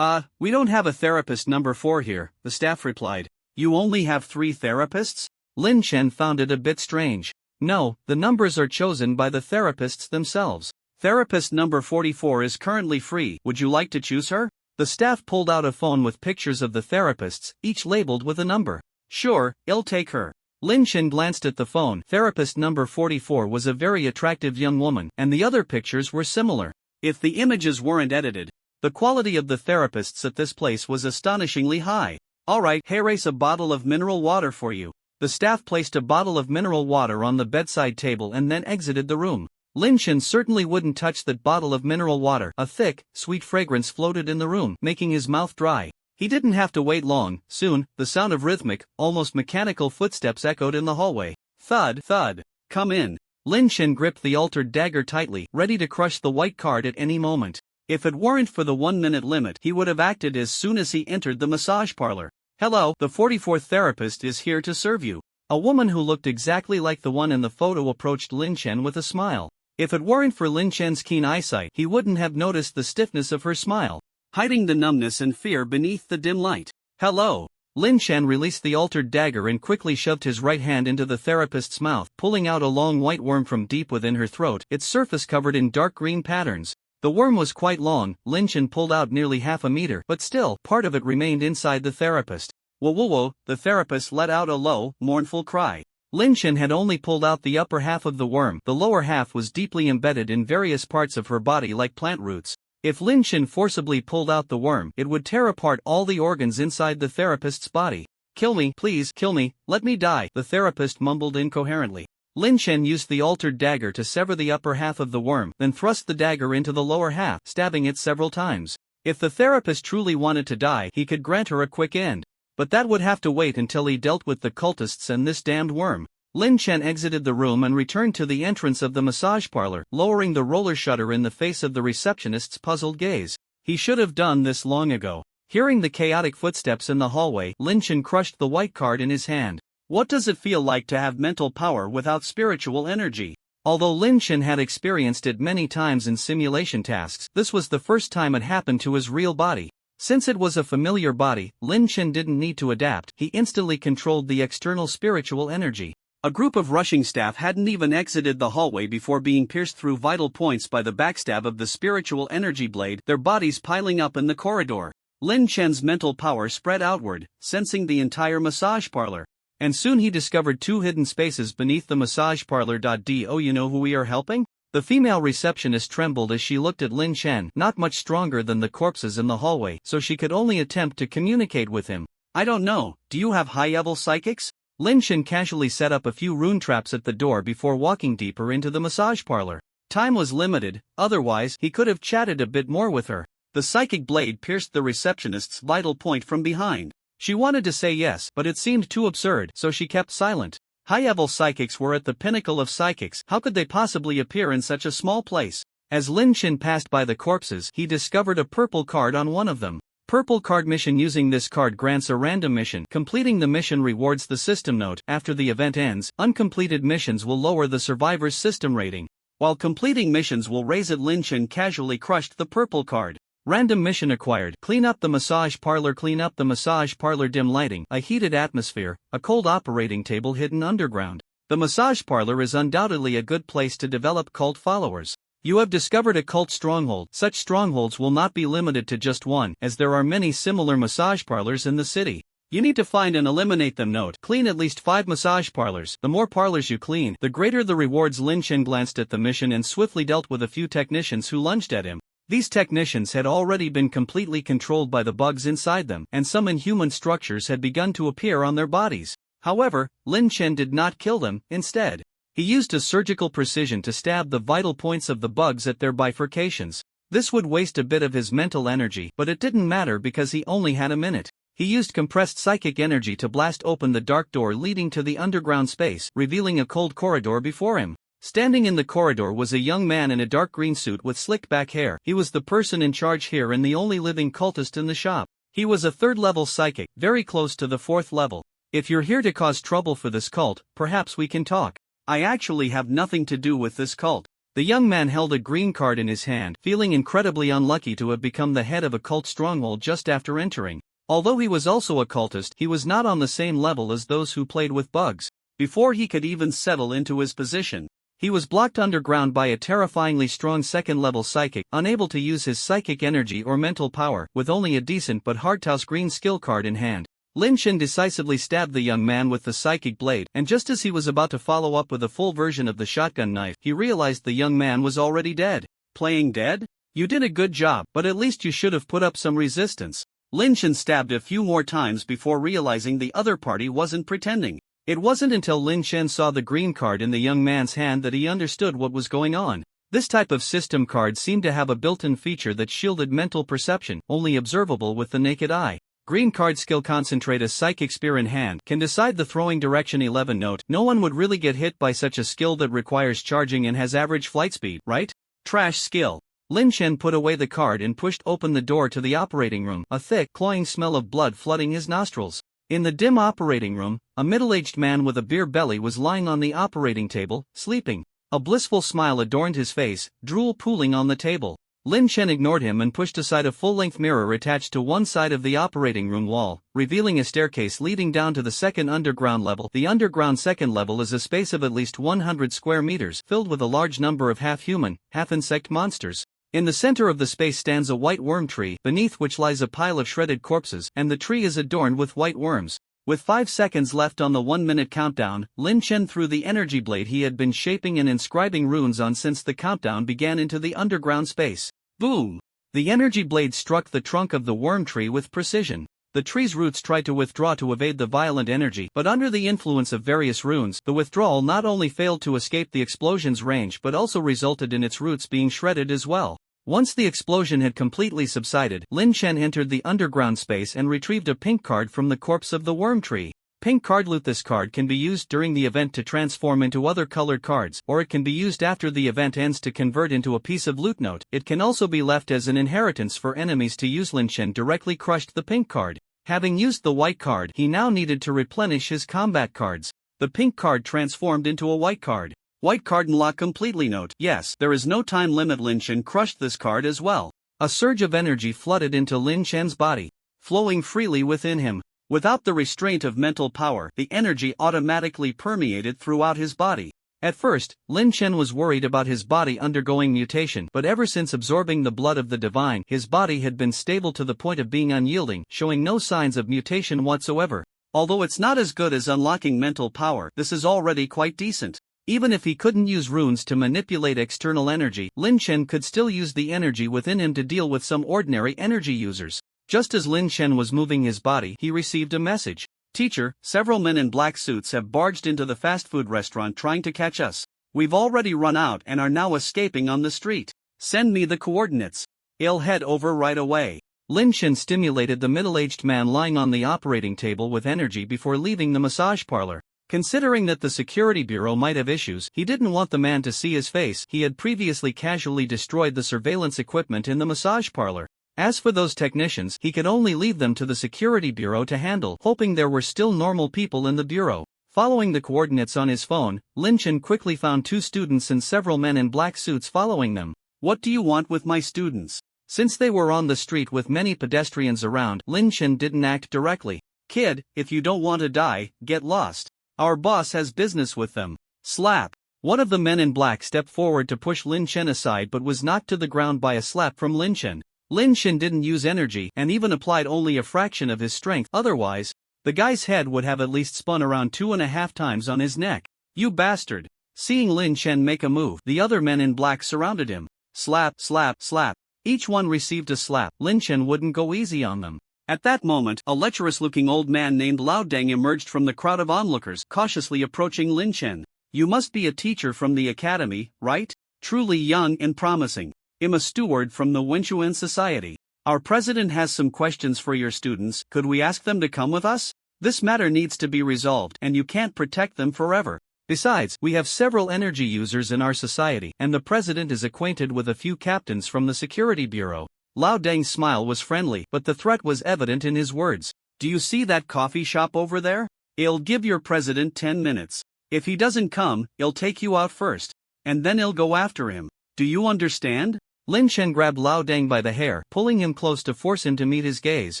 We don't have a therapist number 4 here, the staff replied. You only have 3 therapists? Lin Chen found it a bit strange. No, the numbers are chosen by the therapists themselves. Therapist number 44 is currently free. Would you like to choose her? The staff pulled out a phone with pictures of the therapists, each labeled with a number. Sure, I'll take her. Lin Chen glanced at the phone. Therapist number 44 was a very attractive young woman, and the other pictures were similar. If the images weren't edited, the quality of the therapists at this place was astonishingly high. Alright, here is a bottle of mineral water for you. The staff placed a bottle of mineral water on the bedside table and then exited the room. Lin Chen certainly wouldn't touch that bottle of mineral water. A thick, sweet fragrance floated in the room, making his mouth dry. He didn't have to wait long. Soon, the sound of rhythmic, almost mechanical footsteps echoed in the hallway. Thud, thud. Come in. Lin Chen gripped the altered dagger tightly, ready to crush the white card at any moment. If it weren't for the 1-minute limit, he would have acted as soon as he entered the massage parlor. Hello, the 44th therapist is here to serve you. A woman who looked exactly like the one in the photo approached Lin Chen with a smile. If it weren't for Lin Chen's keen eyesight, he wouldn't have noticed the stiffness of her smile, hiding the numbness and fear beneath the dim light. Hello. Lin Chen released the altered dagger and quickly shoved his right hand into the therapist's mouth, pulling out a long white worm from deep within her throat, its surface covered in dark green patterns. The worm was quite long. Lin Chen pulled out nearly half a meter, but still, part of it remained inside the therapist. Whoa whoa whoa, the therapist let out a low, mournful cry. Lin Chen had only pulled out the upper half of the worm. The lower half was deeply embedded in various parts of her body like plant roots. If Lin Chen forcibly pulled out the worm, it would tear apart all the organs inside the therapist's body. Kill me, please, kill me, let me die, the therapist mumbled incoherently. Lin Chen used the altered dagger to sever the upper half of the worm, then thrust the dagger into the lower half, stabbing it several times. If the therapist truly wanted to die, he could grant her a quick end. But that would have to wait until he dealt with the cultists and this damned worm. Lin Chen exited the room and returned to the entrance of the massage parlor, lowering the roller shutter in the face of the receptionist's puzzled gaze. He should have done this long ago. Hearing the chaotic footsteps in the hallway, Lin Chen crushed the white card in his hand. What does it feel like to have mental power without spiritual energy? Although Lin Chen had experienced it many times in simulation tasks, this was the first time it happened to his real body. Since it was a familiar body, Lin Chen didn't need to adapt. He instantly controlled the external spiritual energy. A group of rushing staff hadn't even exited the hallway before being pierced through vital points by the backstab of the spiritual energy blade, their bodies piling up in the corridor. Lin Chen's mental power spread outward, sensing the entire massage parlor. And soon he discovered 2 hidden spaces beneath the massage parlor. Do you know who we are helping? The female receptionist trembled as she looked at Lin Chen, not much stronger than the corpses in the hallway, so she could only attempt to communicate with him. I don't know, do you have high-level psychics? Lin Chen casually set up a few rune traps at the door before walking deeper into the massage parlor. Time was limited, otherwise he could have chatted a bit more with her. The psychic blade pierced the receptionist's vital point from behind. She wanted to say yes, but it seemed too absurd, so she kept silent. High-level psychics were at the pinnacle of psychics. How could they possibly appear in such a small place? As Lin Chen passed by the corpses, he discovered a purple card on one of them. Purple card mission. Using this card grants a random mission. Completing the mission rewards the system note. After the event ends, uncompleted missions will lower the survivor's system rating, while completing missions will raise it. Lin Chen casually crushed the purple card. Random mission acquired. Clean up the massage parlor. Clean up the massage parlor. Dim lighting, a heated atmosphere, a cold operating table hidden underground. The massage parlor is undoubtedly a good place to develop cult followers. You have discovered a cult stronghold. Such strongholds will not be limited to just one, as there are many similar massage parlors in the city. You need to find and eliminate them. Note: clean at least 5 massage parlors. The more parlors you clean, the greater the rewards. Lin Chen glanced at the mission and swiftly dealt with a few technicians who lunged at him. These technicians had already been completely controlled by the bugs inside them, and some inhuman structures had begun to appear on their bodies. However, Lin Chen did not kill them. Instead, he used a surgical precision to stab the vital points of the bugs at their bifurcations. This would waste a bit of his mental energy, but it didn't matter because he only had a minute. He used compressed psychic energy to blast open the dark door leading to the underground space, revealing a cold corridor before him. Standing in the corridor was a young man in a dark green suit with slicked back hair. He was the person in charge here and the only living cultist in the shop. He was a 3rd level psychic, very close to the 4th level. If you're here to cause trouble for this cult, perhaps we can talk. I actually have nothing to do with this cult. The young man held a green card in his hand, feeling incredibly unlucky to have become the head of a cult stronghold just after entering. Although he was also a cultist, he was not on the same level as those who played with bugs. Before he could even settle into his position, he was blocked underground by a terrifyingly strong 2nd level psychic, unable to use his psychic energy or mental power. With only a decent but hardhouse green skill card in hand, Lin Chen decisively stabbed the young man with the psychic blade, and just as he was about to follow up with a full version of the shotgun knife, he realized the young man was already dead. Playing dead? You did a good job, but at least you should have put up some resistance. Lin Chen stabbed a few more times before realizing the other party wasn't pretending. It wasn't until Lin Chen saw the green card in the young man's hand that he understood what was going on. This type of system card seemed to have a built-in feature that shielded mental perception, only observable with the naked eye. Green card skill: concentrate a psychic spear in hand, can decide the throwing direction. 11 Note: no one would really get hit by such a skill that requires charging and has average flight speed, right? Trash skill. Lin Chen put away the card and pushed open the door to the operating room, a thick, cloying smell of blood flooding his nostrils. In the dim operating room, a middle-aged man with a beer belly was lying on the operating table, sleeping. A blissful smile adorned his face, drool pooling on the table. Lin Chen ignored him and pushed aside a full-length mirror attached to one side of the operating room wall, revealing a staircase leading down to the 2nd underground level. The underground 2nd level is a space of at least 100 square meters, filled with a large number of half-human, half-insect monsters. In the center of the space stands a white worm tree, beneath which lies a pile of shredded corpses, and the tree is adorned with white worms. With 5 seconds left on the 1-minute countdown, Lin Chen threw the energy blade he had been shaping and inscribing runes on since the countdown began into the underground space. Boom! The energy blade struck the trunk of the worm tree with precision. The tree's roots tried to withdraw to evade the violent energy, but under the influence of various runes, the withdrawal not only failed to escape the explosion's range but also resulted in its roots being shredded as well. Once the explosion had completely subsided, Lin Chen entered the underground space and retrieved a pink card from the corpse of the worm tree. Pink card loot: this card can be used during the event to transform into other colored cards, or it can be used after the event ends to convert into a piece of loot. Note: it can also be left as an inheritance for enemies to use. Lin Chen directly crushed the pink card. Having used the white card, he now needed to replenish his combat cards. The pink card transformed into a white card. White card unlocked completely. Note: yes, there is no time limit. Lin Chen crushed this card as well. A surge of energy flooded into Lin Chen's body, flowing freely within him. Without the restraint of mental power, the energy automatically permeated throughout his body. At first, Lin Chen was worried about his body undergoing mutation, but ever since absorbing the blood of the divine, his body had been stable to the point of being unyielding, showing no signs of mutation whatsoever. Although it's not as good as unlocking mental power, this is already quite decent. Even if he couldn't use runes to manipulate external energy, Lin Chen could still use the energy within him to deal with some ordinary energy users. Just as Lin Chen was moving his body, he received a message. Teacher, several men in black suits have barged into the fast food restaurant trying to catch us. We've already run out and are now escaping on the street. Send me the coordinates. I'll head over right away. Lin Chen stimulated the middle-aged man lying on the operating table with energy before leaving the massage parlor. Considering that the security bureau might have issues, he didn't want the man to see his face. He had previously casually destroyed the surveillance equipment in the massage parlor. As for those technicians, he could only leave them to the security bureau to handle, hoping there were still normal people in the bureau. Following the coordinates on his phone, Lin Chen quickly found 2 students and several men in black suits following them. "What do you want with my students?" Since they were on the street with many pedestrians around, Lin Chen didn't act directly. "Kid, if you don't want to die, get lost. Our boss has business with them." Slap. One of the men in black stepped forward to push Lin Chen aside but was knocked to the ground by a slap from Lin Chen. Lin Chen didn't use energy and even applied only a fraction of his strength, otherwise, the guy's head would have at least spun around 2.5 times on his neck. "You bastard." Seeing Lin Chen make a move, the other men in black surrounded him. Slap, slap, slap. Each one received a slap. Lin Chen wouldn't go easy on them. At that moment, a lecherous-looking old man named Lao Deng emerged from the crowd of onlookers, cautiously approaching Lin Chen. "You must be a teacher from the academy, right? Truly young and promising. I'm a steward from the Wenchuan Society. Our president has some questions for your students. Could we ask them to come with us? This matter needs to be resolved, and you can't protect them forever. Besides, we have several energy users in our society, and the president is acquainted with a few captains from the security bureau." Lao Deng's smile was friendly, but the threat was evident in his words. "Do you see that coffee shop over there? I'll give your president 10 minutes. If he doesn't come, I'll take you out first, and then I'll go after him. Do you understand?" Lin Chen grabbed Lao Deng by the hair, pulling him close to force him to meet his gaze.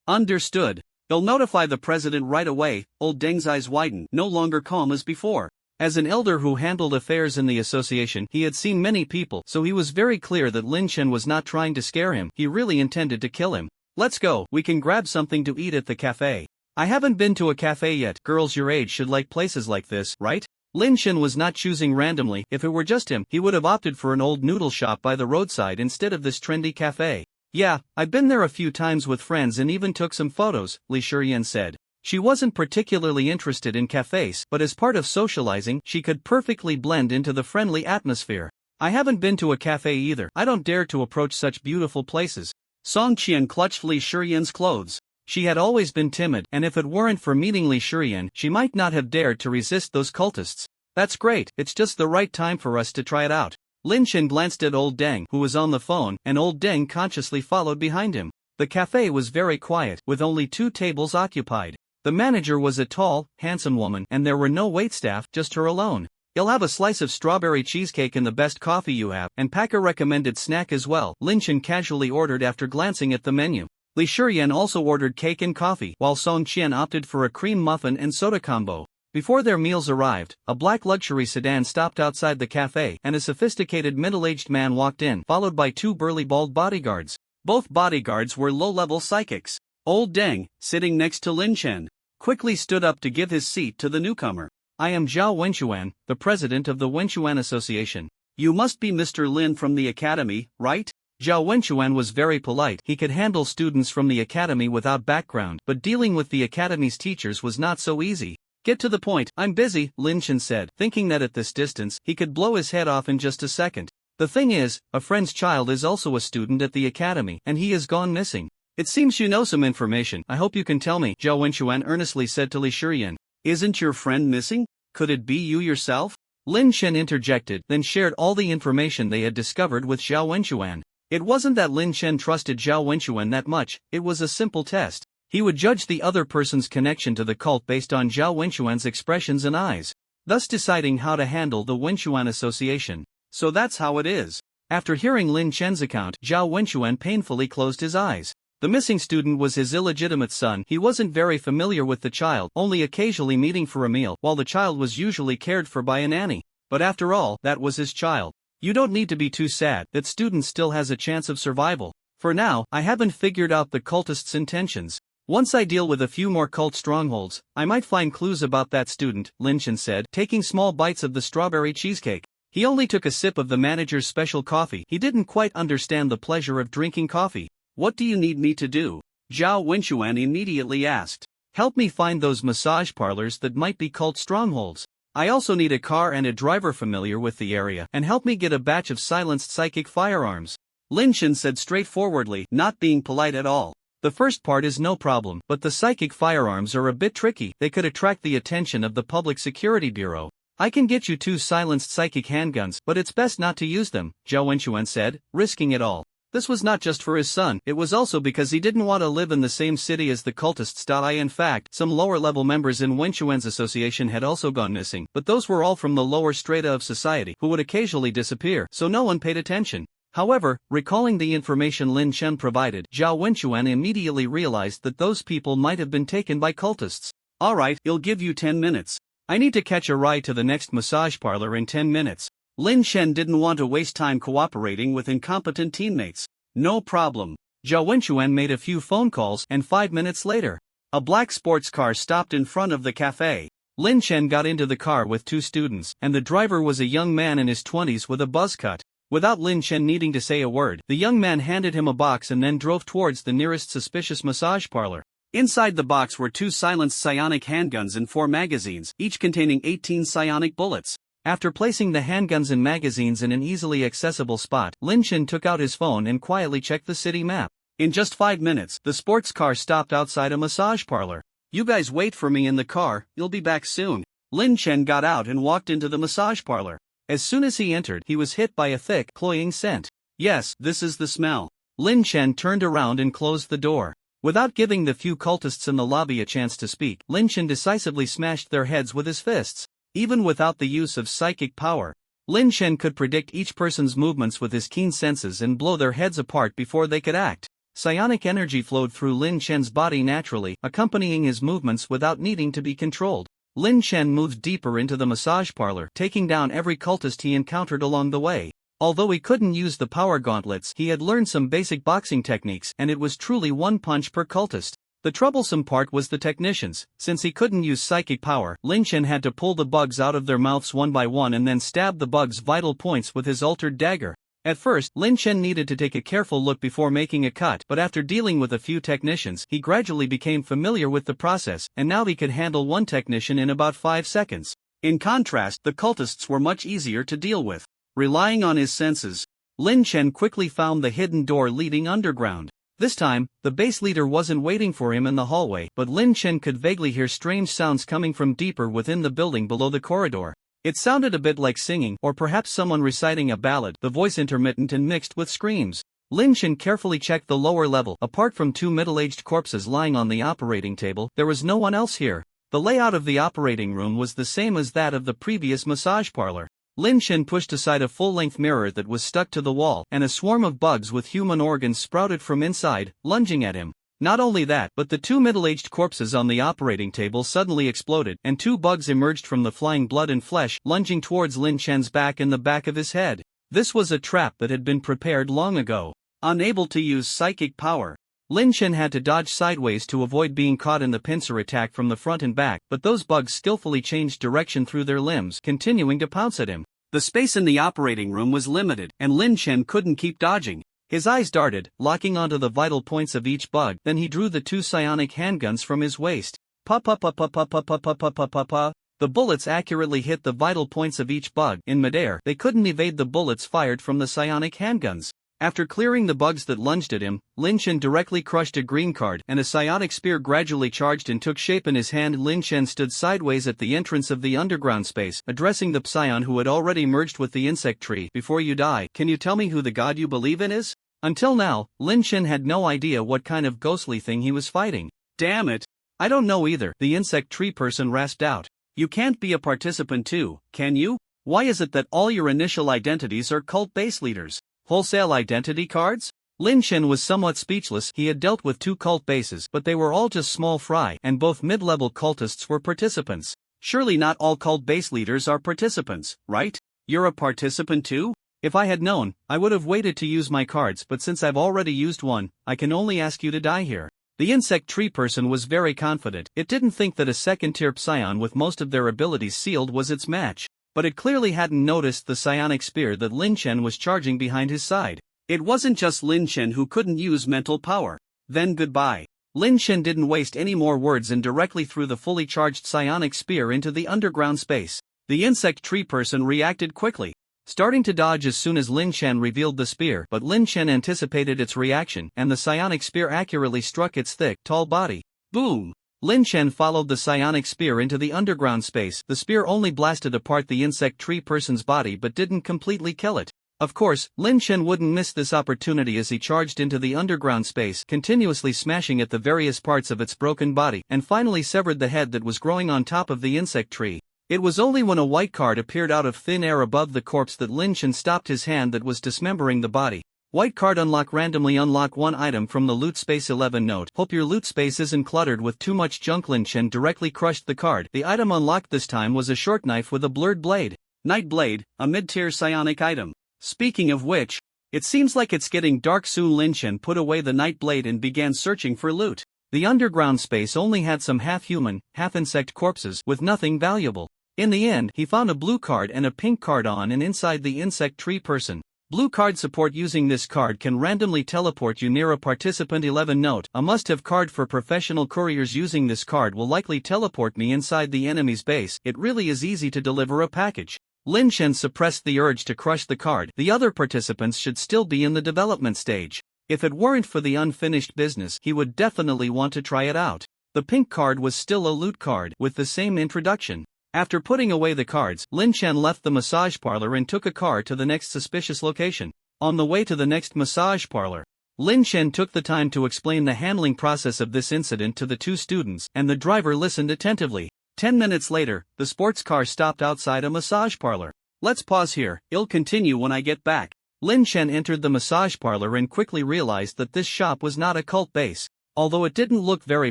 "Understood. I'll notify the president right away." Old Deng's eyes widened, no longer calm as before. As an elder who handled affairs in the association, he had seen many people, so he was very clear that Lin Chen was not trying to scare him, he really intended to kill him. "Let's go, we can grab something to eat at the cafe." "I haven't been to a cafe yet." "Girls your age should like places like this, right?" Lin Chen was not choosing randomly. If it were just him, he would have opted for an old noodle shop by the roadside instead of this trendy cafe. "Yeah, I've been there a few times with friends and even took some photos," Li Shiyan said. She wasn't particularly interested in cafes, but as part of socializing, she could perfectly blend into the friendly atmosphere. "I haven't been to a cafe either. I don't dare to approach such beautiful places." Song Qian clutched Li Shiyan's clothes. She had always been timid, and if it weren't for meeting Li Shiyan, she might not have dared to resist those cultists. "That's great, it's just the right time for us to try it out." Lin Chen glanced at Old Deng, who was on the phone, and Old Deng consciously followed behind him. The cafe was very quiet, with only 2 tables occupied. The manager was a tall, handsome woman, and there were no waitstaff, just her alone. "You'll have a slice of strawberry cheesecake and the best coffee you have, and pack a recommended snack as well," Lin Chen casually ordered after glancing at the menu. Li Shiyan also ordered cake and coffee, while Song Qian opted for a cream muffin and soda combo. Before their meals arrived, a black luxury sedan stopped outside the cafe, and a sophisticated middle-aged man walked in, followed by 2 burly bald bodyguards. Both bodyguards were low-level psychics. Old Deng, sitting next to Lin Chen, quickly stood up to give his seat to the newcomer. "I am Zhao Wenchuan, the president of the Wenchuan Association. You must be Mr. Lin from the academy, right?" Zhao Wenchuan was very polite. He could handle students from the academy without background, but dealing with the academy's teachers was not so easy. "Get to the point, I'm busy," Lin Chen said, thinking that at this distance, he could blow his head off in just a second. "The thing is, a friend's child is also a student at the academy, and he has gone missing. It seems you know some information. I hope you can tell me," Zhao Wenchuan earnestly said to Li Shiyan. "Isn't your friend missing? Could it be you yourself?" Lin Chen interjected, then shared all the information they had discovered with Zhao Wenchuan. It wasn't that Lin Chen trusted Zhao Wenchuan that much, it was a simple test. He would judge the other person's connection to the cult based on Zhao Wenchuan's expressions and eyes, thus deciding how to handle the Wenchuan Association. "So that's how it is." After hearing Lin Chen's account, Zhao Wenchuan painfully closed his eyes. The missing student was his illegitimate son. He wasn't very familiar with the child, only occasionally meeting for a meal, while the child was usually cared for by a nanny. But after all, that was his child. You don't need to be too sad. That student still has a chance of survival. For now, I haven't figured out the cultists' intentions. Once I deal with a few more cult strongholds, I might find clues about that student, Lin Chen said, taking small bites of the strawberry cheesecake. He only took a sip of the manager's special coffee. He didn't quite understand the pleasure of drinking coffee. "What do you need me to do?" Zhao Wenchuan immediately asked. "Help me find those massage parlors that might be cult strongholds. I also need a car and a driver familiar with the area, and help me get a batch of silenced psychic firearms." Lin Chen said straightforwardly, not being polite at all. "The first part is no problem, but the psychic firearms are a bit tricky. They could attract the attention of the Public Security Bureau. I can get you 2 silenced psychic handguns, but it's best not to use them," Zhao Wenchuan said, risking it all. This was not just for his son, it was also because he didn't want to live in the same city as the cultists. In fact, some lower-level members in Wenchuan's association had also gone missing, but those were all from the lower strata of society, who would occasionally disappear, so no one paid attention. However, recalling the information Lin Chen provided, Zhao Wenchuan immediately realized that those people might have been taken by cultists. Alright, I'll give you 10 minutes. I need to catch a ride to the next massage parlor in 10 minutes. Lin Chen didn't want to waste time cooperating with incompetent teammates. No problem. Zhao Wenchuan made a few phone calls, and 5 minutes later, a black sports car stopped in front of the cafe. Lin Chen got into the car with 2 students, and the driver was a young man in his 20s with a buzz cut. Without Lin Chen needing to say a word, the young man handed him a box and then drove towards the nearest suspicious massage parlor. Inside the box were 2 silenced psionic handguns and 4 magazines, each containing 18 psionic bullets. After placing the handguns and magazines in an easily accessible spot, Lin Chen took out his phone and quietly checked the city map. In just 5 minutes, the sports car stopped outside a massage parlor. You guys wait for me in the car, you'll be back soon. Lin Chen got out and walked into the massage parlor. As soon as he entered, he was hit by a thick, cloying scent. Yes, this is the smell. Lin Chen turned around and closed the door. Without giving the few cultists in the lobby a chance to speak, Lin Chen decisively smashed their heads with his fists. Even without the use of psychic power, Lin Chen could predict each person's movements with his keen senses and blow their heads apart before they could act. Psionic energy flowed through Lin Chen's body naturally, accompanying his movements without needing to be controlled. Lin Chen moved deeper into the massage parlor, taking down every cultist he encountered along the way. Although he couldn't use the power gauntlets, he had learned some basic boxing techniques, and it was truly one punch per cultist. The troublesome part was the technicians. Since he couldn't use psychic power, Lin Chen had to pull the bugs out of their mouths one by one and then stab the bugs' vital points with his altered dagger. At first, Lin Chen needed to take a careful look before making a cut, but after dealing with a few technicians, he gradually became familiar with the process, and now he could handle one technician in about 5 seconds. In contrast, the cultists were much easier to deal with. Relying on his senses, Lin Chen quickly found the hidden door leading underground. This time, the base leader wasn't waiting for him in the hallway, but Lin Chen could vaguely hear strange sounds coming from deeper within the building below the corridor. It sounded a bit like singing, or perhaps someone reciting a ballad, the voice intermittent and mixed with screams. Lin Chen carefully checked the lower level. Apart from 2 middle-aged corpses lying on the operating table, there was no one else here. The layout of the operating room was the same as that of the previous massage parlor. Lin Chen pushed aside a full-length mirror that was stuck to the wall, and a swarm of bugs with human organs sprouted from inside, lunging at him. Not only that, but the 2 middle-aged corpses on the operating table suddenly exploded, and 2 bugs emerged from the flying blood and flesh, lunging towards Lin Chen's back and the back of his head. This was a trap that had been prepared long ago. Unable to use psychic power, Lin Chen had to dodge sideways to avoid being caught in the pincer attack from the front and back, but those bugs skillfully changed direction through their limbs, continuing to pounce at him. The space in the operating room was limited, and Lin Chen couldn't keep dodging. His eyes darted, locking onto the vital points of each bug, then he drew the 2 psionic handguns from his waist. Pa-pa-pa-pa-pa-pa-pa-pa-pa-pa-pa. The bullets accurately hit the vital points of each bug. In midair, they couldn't evade the bullets fired from the psionic handguns. After clearing the bugs that lunged at him, Lin Chen directly crushed a green card, and a psionic spear gradually charged and took shape in his hand. Lin Chen stood sideways at the entrance of the underground space, addressing the psion who had already merged with the insect tree. Before you die, can you tell me who the god you believe in is? Until now, Lin Chen had no idea what kind of ghostly thing he was fighting. Damn it! I don't know either, the insect tree person rasped out. You can't be a participant too, can you? Why is it that all your initial identities are cult base leaders? Wholesale identity cards? Lin Chen was somewhat speechless. He had dealt with 2 cult bases, but they were all just small fry, and both mid-level cultists were participants. Surely not all cult base leaders are participants, right? You're a participant too? If I had known, I would have waited to use my cards, but since I've already used one, I can only ask you to die here. The insect tree person was very confident. It didn't think that a second-tier psion with most of their abilities sealed was its match. But it clearly hadn't noticed the psionic spear that Lin Chen was charging behind his side. It wasn't just Lin Chen who couldn't use mental power. Then goodbye. Lin Chen didn't waste any more words and directly threw the fully charged psionic spear into the underground space. The insect tree person reacted quickly, starting to dodge as soon as Lin Chen revealed the spear, but Lin Chen anticipated its reaction, and the psionic spear accurately struck its thick, tall body. Boom! Lin Chen followed the psionic spear into the underground space. The spear only blasted apart the insect tree person's body but didn't completely kill it. Of course, Lin Chen wouldn't miss this opportunity as he charged into the underground space, continuously smashing at the various parts of its broken body, and finally severed the head that was growing on top of the insect tree. It was only when a white card appeared out of thin air above the corpse that Lin Chen stopped his hand that was dismembering the body. White card randomly unlock one item from the loot space. 11 Note: hope your loot space isn't cluttered with too much junk. Lin Chen directly crushed the card. The item unlocked this time was a short knife with a blurred blade. Night Blade, a mid-tier psionic item. Speaking of which, it seems like it's getting dark soon. Lin Chen put away the Night Blade and began searching for loot. The underground space only had some half-human, half-insect corpses with nothing valuable. In the end, he found a blue card and a pink card on and inside the insect tree person. Blue card support: using this card can randomly teleport you near a participant. 11 Note: a must-have card for professional couriers. Using this card will likely teleport me inside the enemy's base. It really is easy to deliver a package. Lin Chen suppressed the urge to crush the card. The other participants should still be in the development stage. If it weren't for the unfinished business, he would definitely want to try it out. The pink card was still a loot card, with the same introduction. After putting away the cards, Lin Chen left the massage parlor and took a car to the next suspicious location. On the way to the next massage parlor, Lin Chen took the time to explain the handling process of this incident to the two students, and the driver listened attentively. 10 minutes later, the sports car stopped outside a massage parlor. Let's pause here, I'll continue when I get back. Lin Chen entered the massage parlor and quickly realized that this shop was not a cult base. Although it didn't look very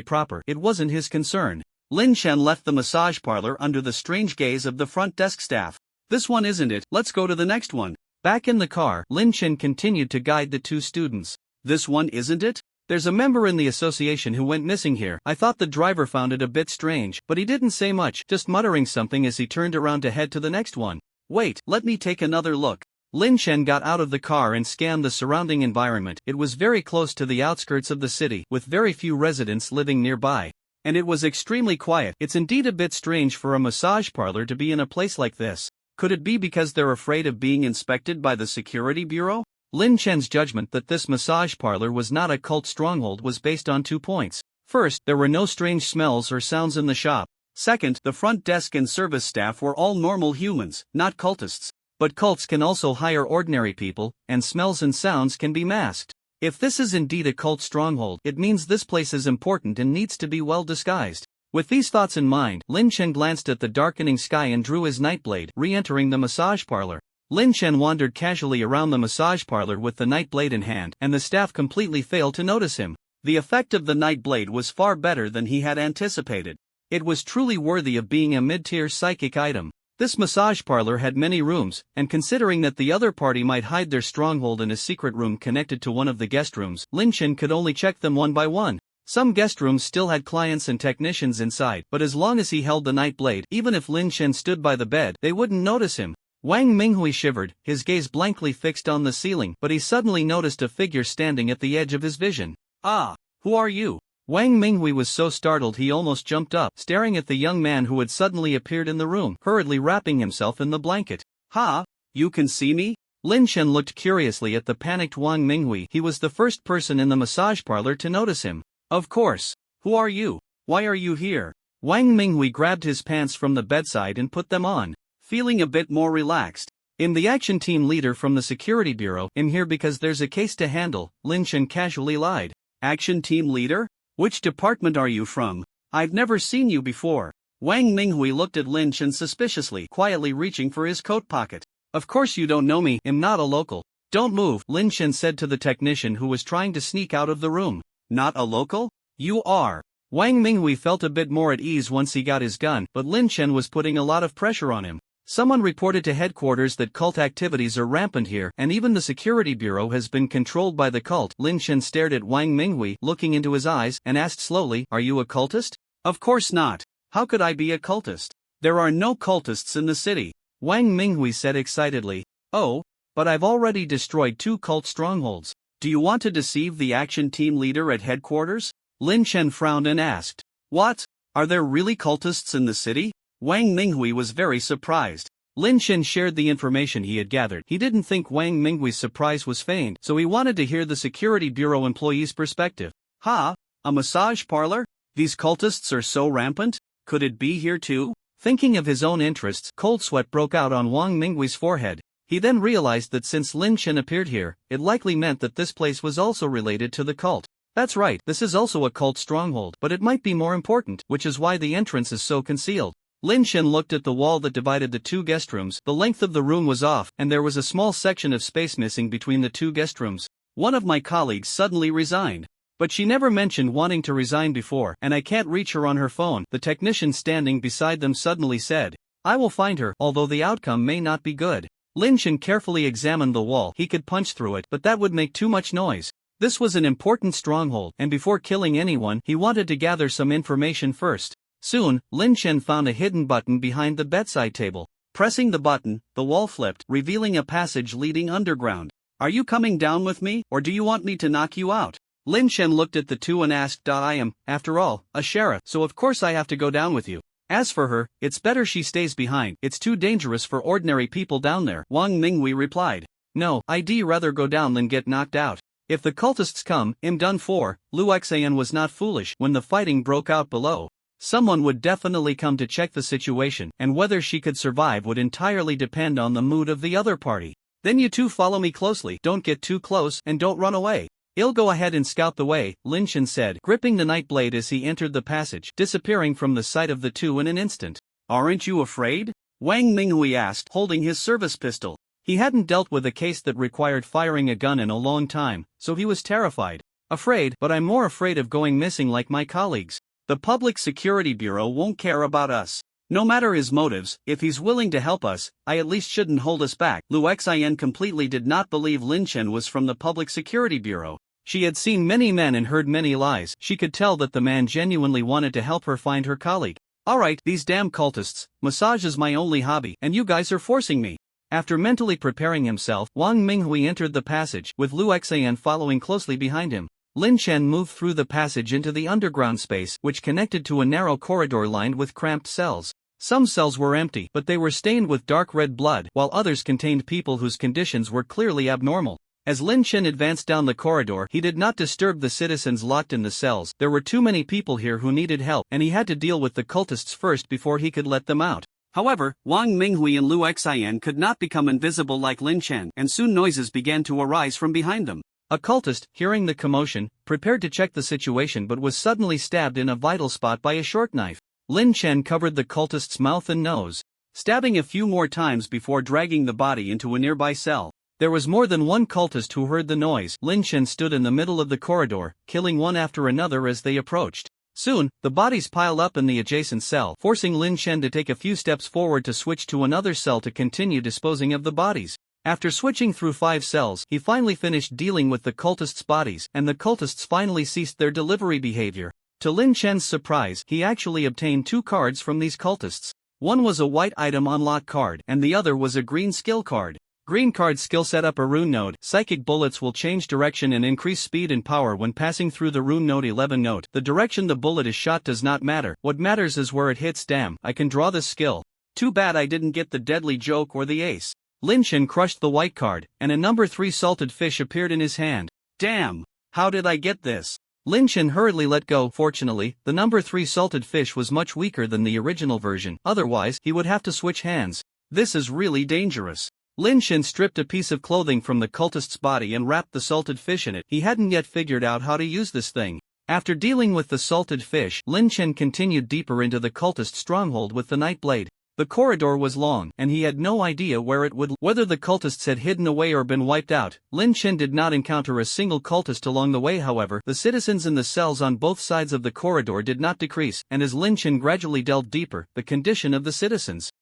proper, it wasn't his concern. Lin Chen left the massage parlor under the strange gaze of the front desk staff. This one isn't it, let's go to the next one. Back in the car, Lin Chen continued to guide the two students. This one isn't it? There's a member in the association who went missing here. I thought the driver found it a bit strange, but he didn't say much, just muttering something as he turned around to head to the next one. Wait, let me take another look. Lin Chen got out of the car and scanned the surrounding environment. It was very close to the outskirts of the city, with very few residents living nearby. And it was extremely quiet. It's indeed a bit strange for a massage parlor to be in a place like this. Could it be because they're afraid of being inspected by the security bureau? Lin Chen's judgment that this massage parlor was not a cult stronghold was based on 2 points. First, there were no strange smells or sounds in the shop. Second, the front desk and service staff were all normal humans, not cultists. But cults can also hire ordinary people, and smells and sounds can be masked. If this is indeed a cult stronghold, it means this place is important and needs to be well disguised. With these thoughts in mind, Lin Chen glanced at the darkening sky and drew his nightblade, re-entering the massage parlor. Lin Chen wandered casually around the massage parlor with the nightblade in hand, and the staff completely failed to notice him. The effect of the nightblade was far better than he had anticipated. It was truly worthy of being a mid-tier psychic item. This massage parlor had many rooms, and considering that the other party might hide their stronghold in a secret room connected to one of the guest rooms, Lin Chen could only check them one by one. Some guest rooms still had clients and technicians inside, but as long as he held the nightblade, even if Lin Chen stood by the bed, they wouldn't notice him. Wang Minghui shivered, his gaze blankly fixed on the ceiling, but he suddenly noticed a figure standing at the edge of his vision. Ah, who are you? Wang Minghui was so startled he almost jumped up, staring at the young man who had suddenly appeared in the room, hurriedly wrapping himself in the blanket. Ha! You can see me? Lin Chen looked curiously at the panicked Wang Minghui. He was the first person in the massage parlor to notice him. Of course. Who are you? Why are you here? Wang Minghui grabbed his pants from the bedside and put them on, feeling a bit more relaxed. I'm the action team leader from the security bureau. I'm here because there's a case to handle, Lin Chen casually lied. Action team leader? Which department are you from? I've never seen you before. Wang Minghui looked at Lin Chen suspiciously, quietly reaching for his coat pocket. Of course you don't know me, I'm not a local. Don't move, Lin Chen said to the technician who was trying to sneak out of the room. Not a local? You are. Wang Minghui felt a bit more at ease once he got his gun, but Lin Chen was putting a lot of pressure on him. Someone reported to headquarters that cult activities are rampant here, and even the security bureau has been controlled by the cult. Lin Chen stared at Wang Minghui, looking into his eyes, and asked slowly, Are you a cultist? Of course not. How could I be a cultist? There are no cultists in the city. Wang Minghui said excitedly. Oh, but I've already destroyed 2 cult strongholds. Do you want to deceive the action team leader at headquarters? Lin Chen frowned and asked. What? Are there really cultists in the city? Wang Minghui was very surprised. Lin Chen shared the information he had gathered. He didn't think Wang Minghui's surprise was feigned, so he wanted to hear the security bureau employee's perspective. Ha! A massage parlor? These cultists are so rampant? Could it be here too? Thinking of his own interests, cold sweat broke out on Wang Minghui's forehead. He then realized that since Lin Chen appeared here, it likely meant that this place was also related to the cult. That's right, this is also a cult stronghold, but it might be more important, which is why the entrance is so concealed. Lin Chen looked at the wall that divided the two guest rooms. The length of the room was off, and there was a small section of space missing between the two guest rooms. One of my colleagues suddenly resigned. But she never mentioned wanting to resign before, and I can't reach her on her phone, the technician standing beside them suddenly said. I will find her, although the outcome may not be good. Lin Chen carefully examined the wall. He could punch through it, but that would make too much noise. This was an important stronghold, and before killing anyone, he wanted to gather some information first. Soon, Lin Chen found a hidden button behind the bedside table. Pressing the button, the wall flipped, revealing a passage leading underground. Are you coming down with me, or do you want me to knock you out? Lin Chen looked at the two and asked. I am, after all, a sheriff, so of course I have to go down with you. As for her, it's better she stays behind. It's too dangerous for ordinary people down there, Wang Minghui replied. No, I'd rather go down than get knocked out. If the cultists come, I'm done for. Lu Xian was not foolish. When the fighting broke out below, someone would definitely come to check the situation, and whether she could survive would entirely depend on the mood of the other party. Then you two follow me closely, don't get too close, and don't run away. I'll go ahead and scout the way, Lin Chen said, gripping the night blade as he entered the passage, disappearing from the sight of the two in an instant. Aren't you afraid? Wang Minghui asked, holding his service pistol. He hadn't dealt with a case that required firing a gun in a long time, so he was terrified. Afraid, but I'm more afraid of going missing like my colleagues. The Public Security Bureau won't care about us. No matter his motives, if he's willing to help us, I at least shouldn't hold us back. Lu Xian completely did not believe Lin Chen was from the Public Security Bureau. She had seen many men and heard many lies. She could tell that the man genuinely wanted to help her find her colleague. Alright, these damn cultists, massage is my only hobby, and you guys are forcing me. After mentally preparing himself, Wang Minghui entered the passage, with Lu Xian following closely behind him. Lin Chen moved through the passage into the underground space, which connected to a narrow corridor lined with cramped cells. Some cells were empty, but they were stained with dark red blood, while others contained people whose conditions were clearly abnormal. As Lin Chen advanced down the corridor, he did not disturb the citizens locked in the cells. There were too many people here who needed help, and he had to deal with the cultists first before he could let them out. However, Wang Minghui and Lu Xian could not become invisible like Lin Chen, and soon noises began to arise from behind them. A cultist, hearing the commotion, prepared to check the situation but was suddenly stabbed in a vital spot by a short knife. Lin Chen covered the cultist's mouth and nose, stabbing a few more times before dragging the body into a nearby cell. There was more than one cultist who heard the noise. Lin Chen stood in the middle of the corridor, killing one after another as they approached. Soon, the bodies piled up in the adjacent cell, forcing Lin Chen to take a few steps forward to switch to another cell to continue disposing of the bodies. After switching through 5 cells, he finally finished dealing with the cultists' bodies, and the cultists finally ceased their delivery behavior. To Lin Chen's surprise, he actually obtained 2 cards from these cultists. One was a white item unlock card, and the other was a green skill card. Green card skill set up a rune node. Psychic bullets will change direction and increase speed and power when passing through the rune node 11 node. The direction the bullet is shot does not matter. What matters is where it hits. Damn, I can draw this skill. Too bad I didn't get the deadly joke or the ace. Lin Chen crushed the white card, and a number 3 salted fish appeared in his hand. Damn! How did I get this? Lin Chen hurriedly let go. Fortunately, the number 3 salted fish was much weaker than the original version, otherwise he would have to switch hands. This is really dangerous. Lin Chen stripped a piece of clothing from the cultist's body and wrapped the salted fish in it. He hadn't yet figured out how to use this thing. After dealing with the salted fish, Lin Chen continued deeper into the cultist stronghold with the night blade. The corridor was long, and he had no idea where it would lead. Whether the cultists had hidden away or been wiped out, Lin Chen did not encounter a single cultist along the way. However, the citizens in the cells on both sides of the corridor did not decrease, and as Lin Chen gradually delved deeper, the condition of the citizens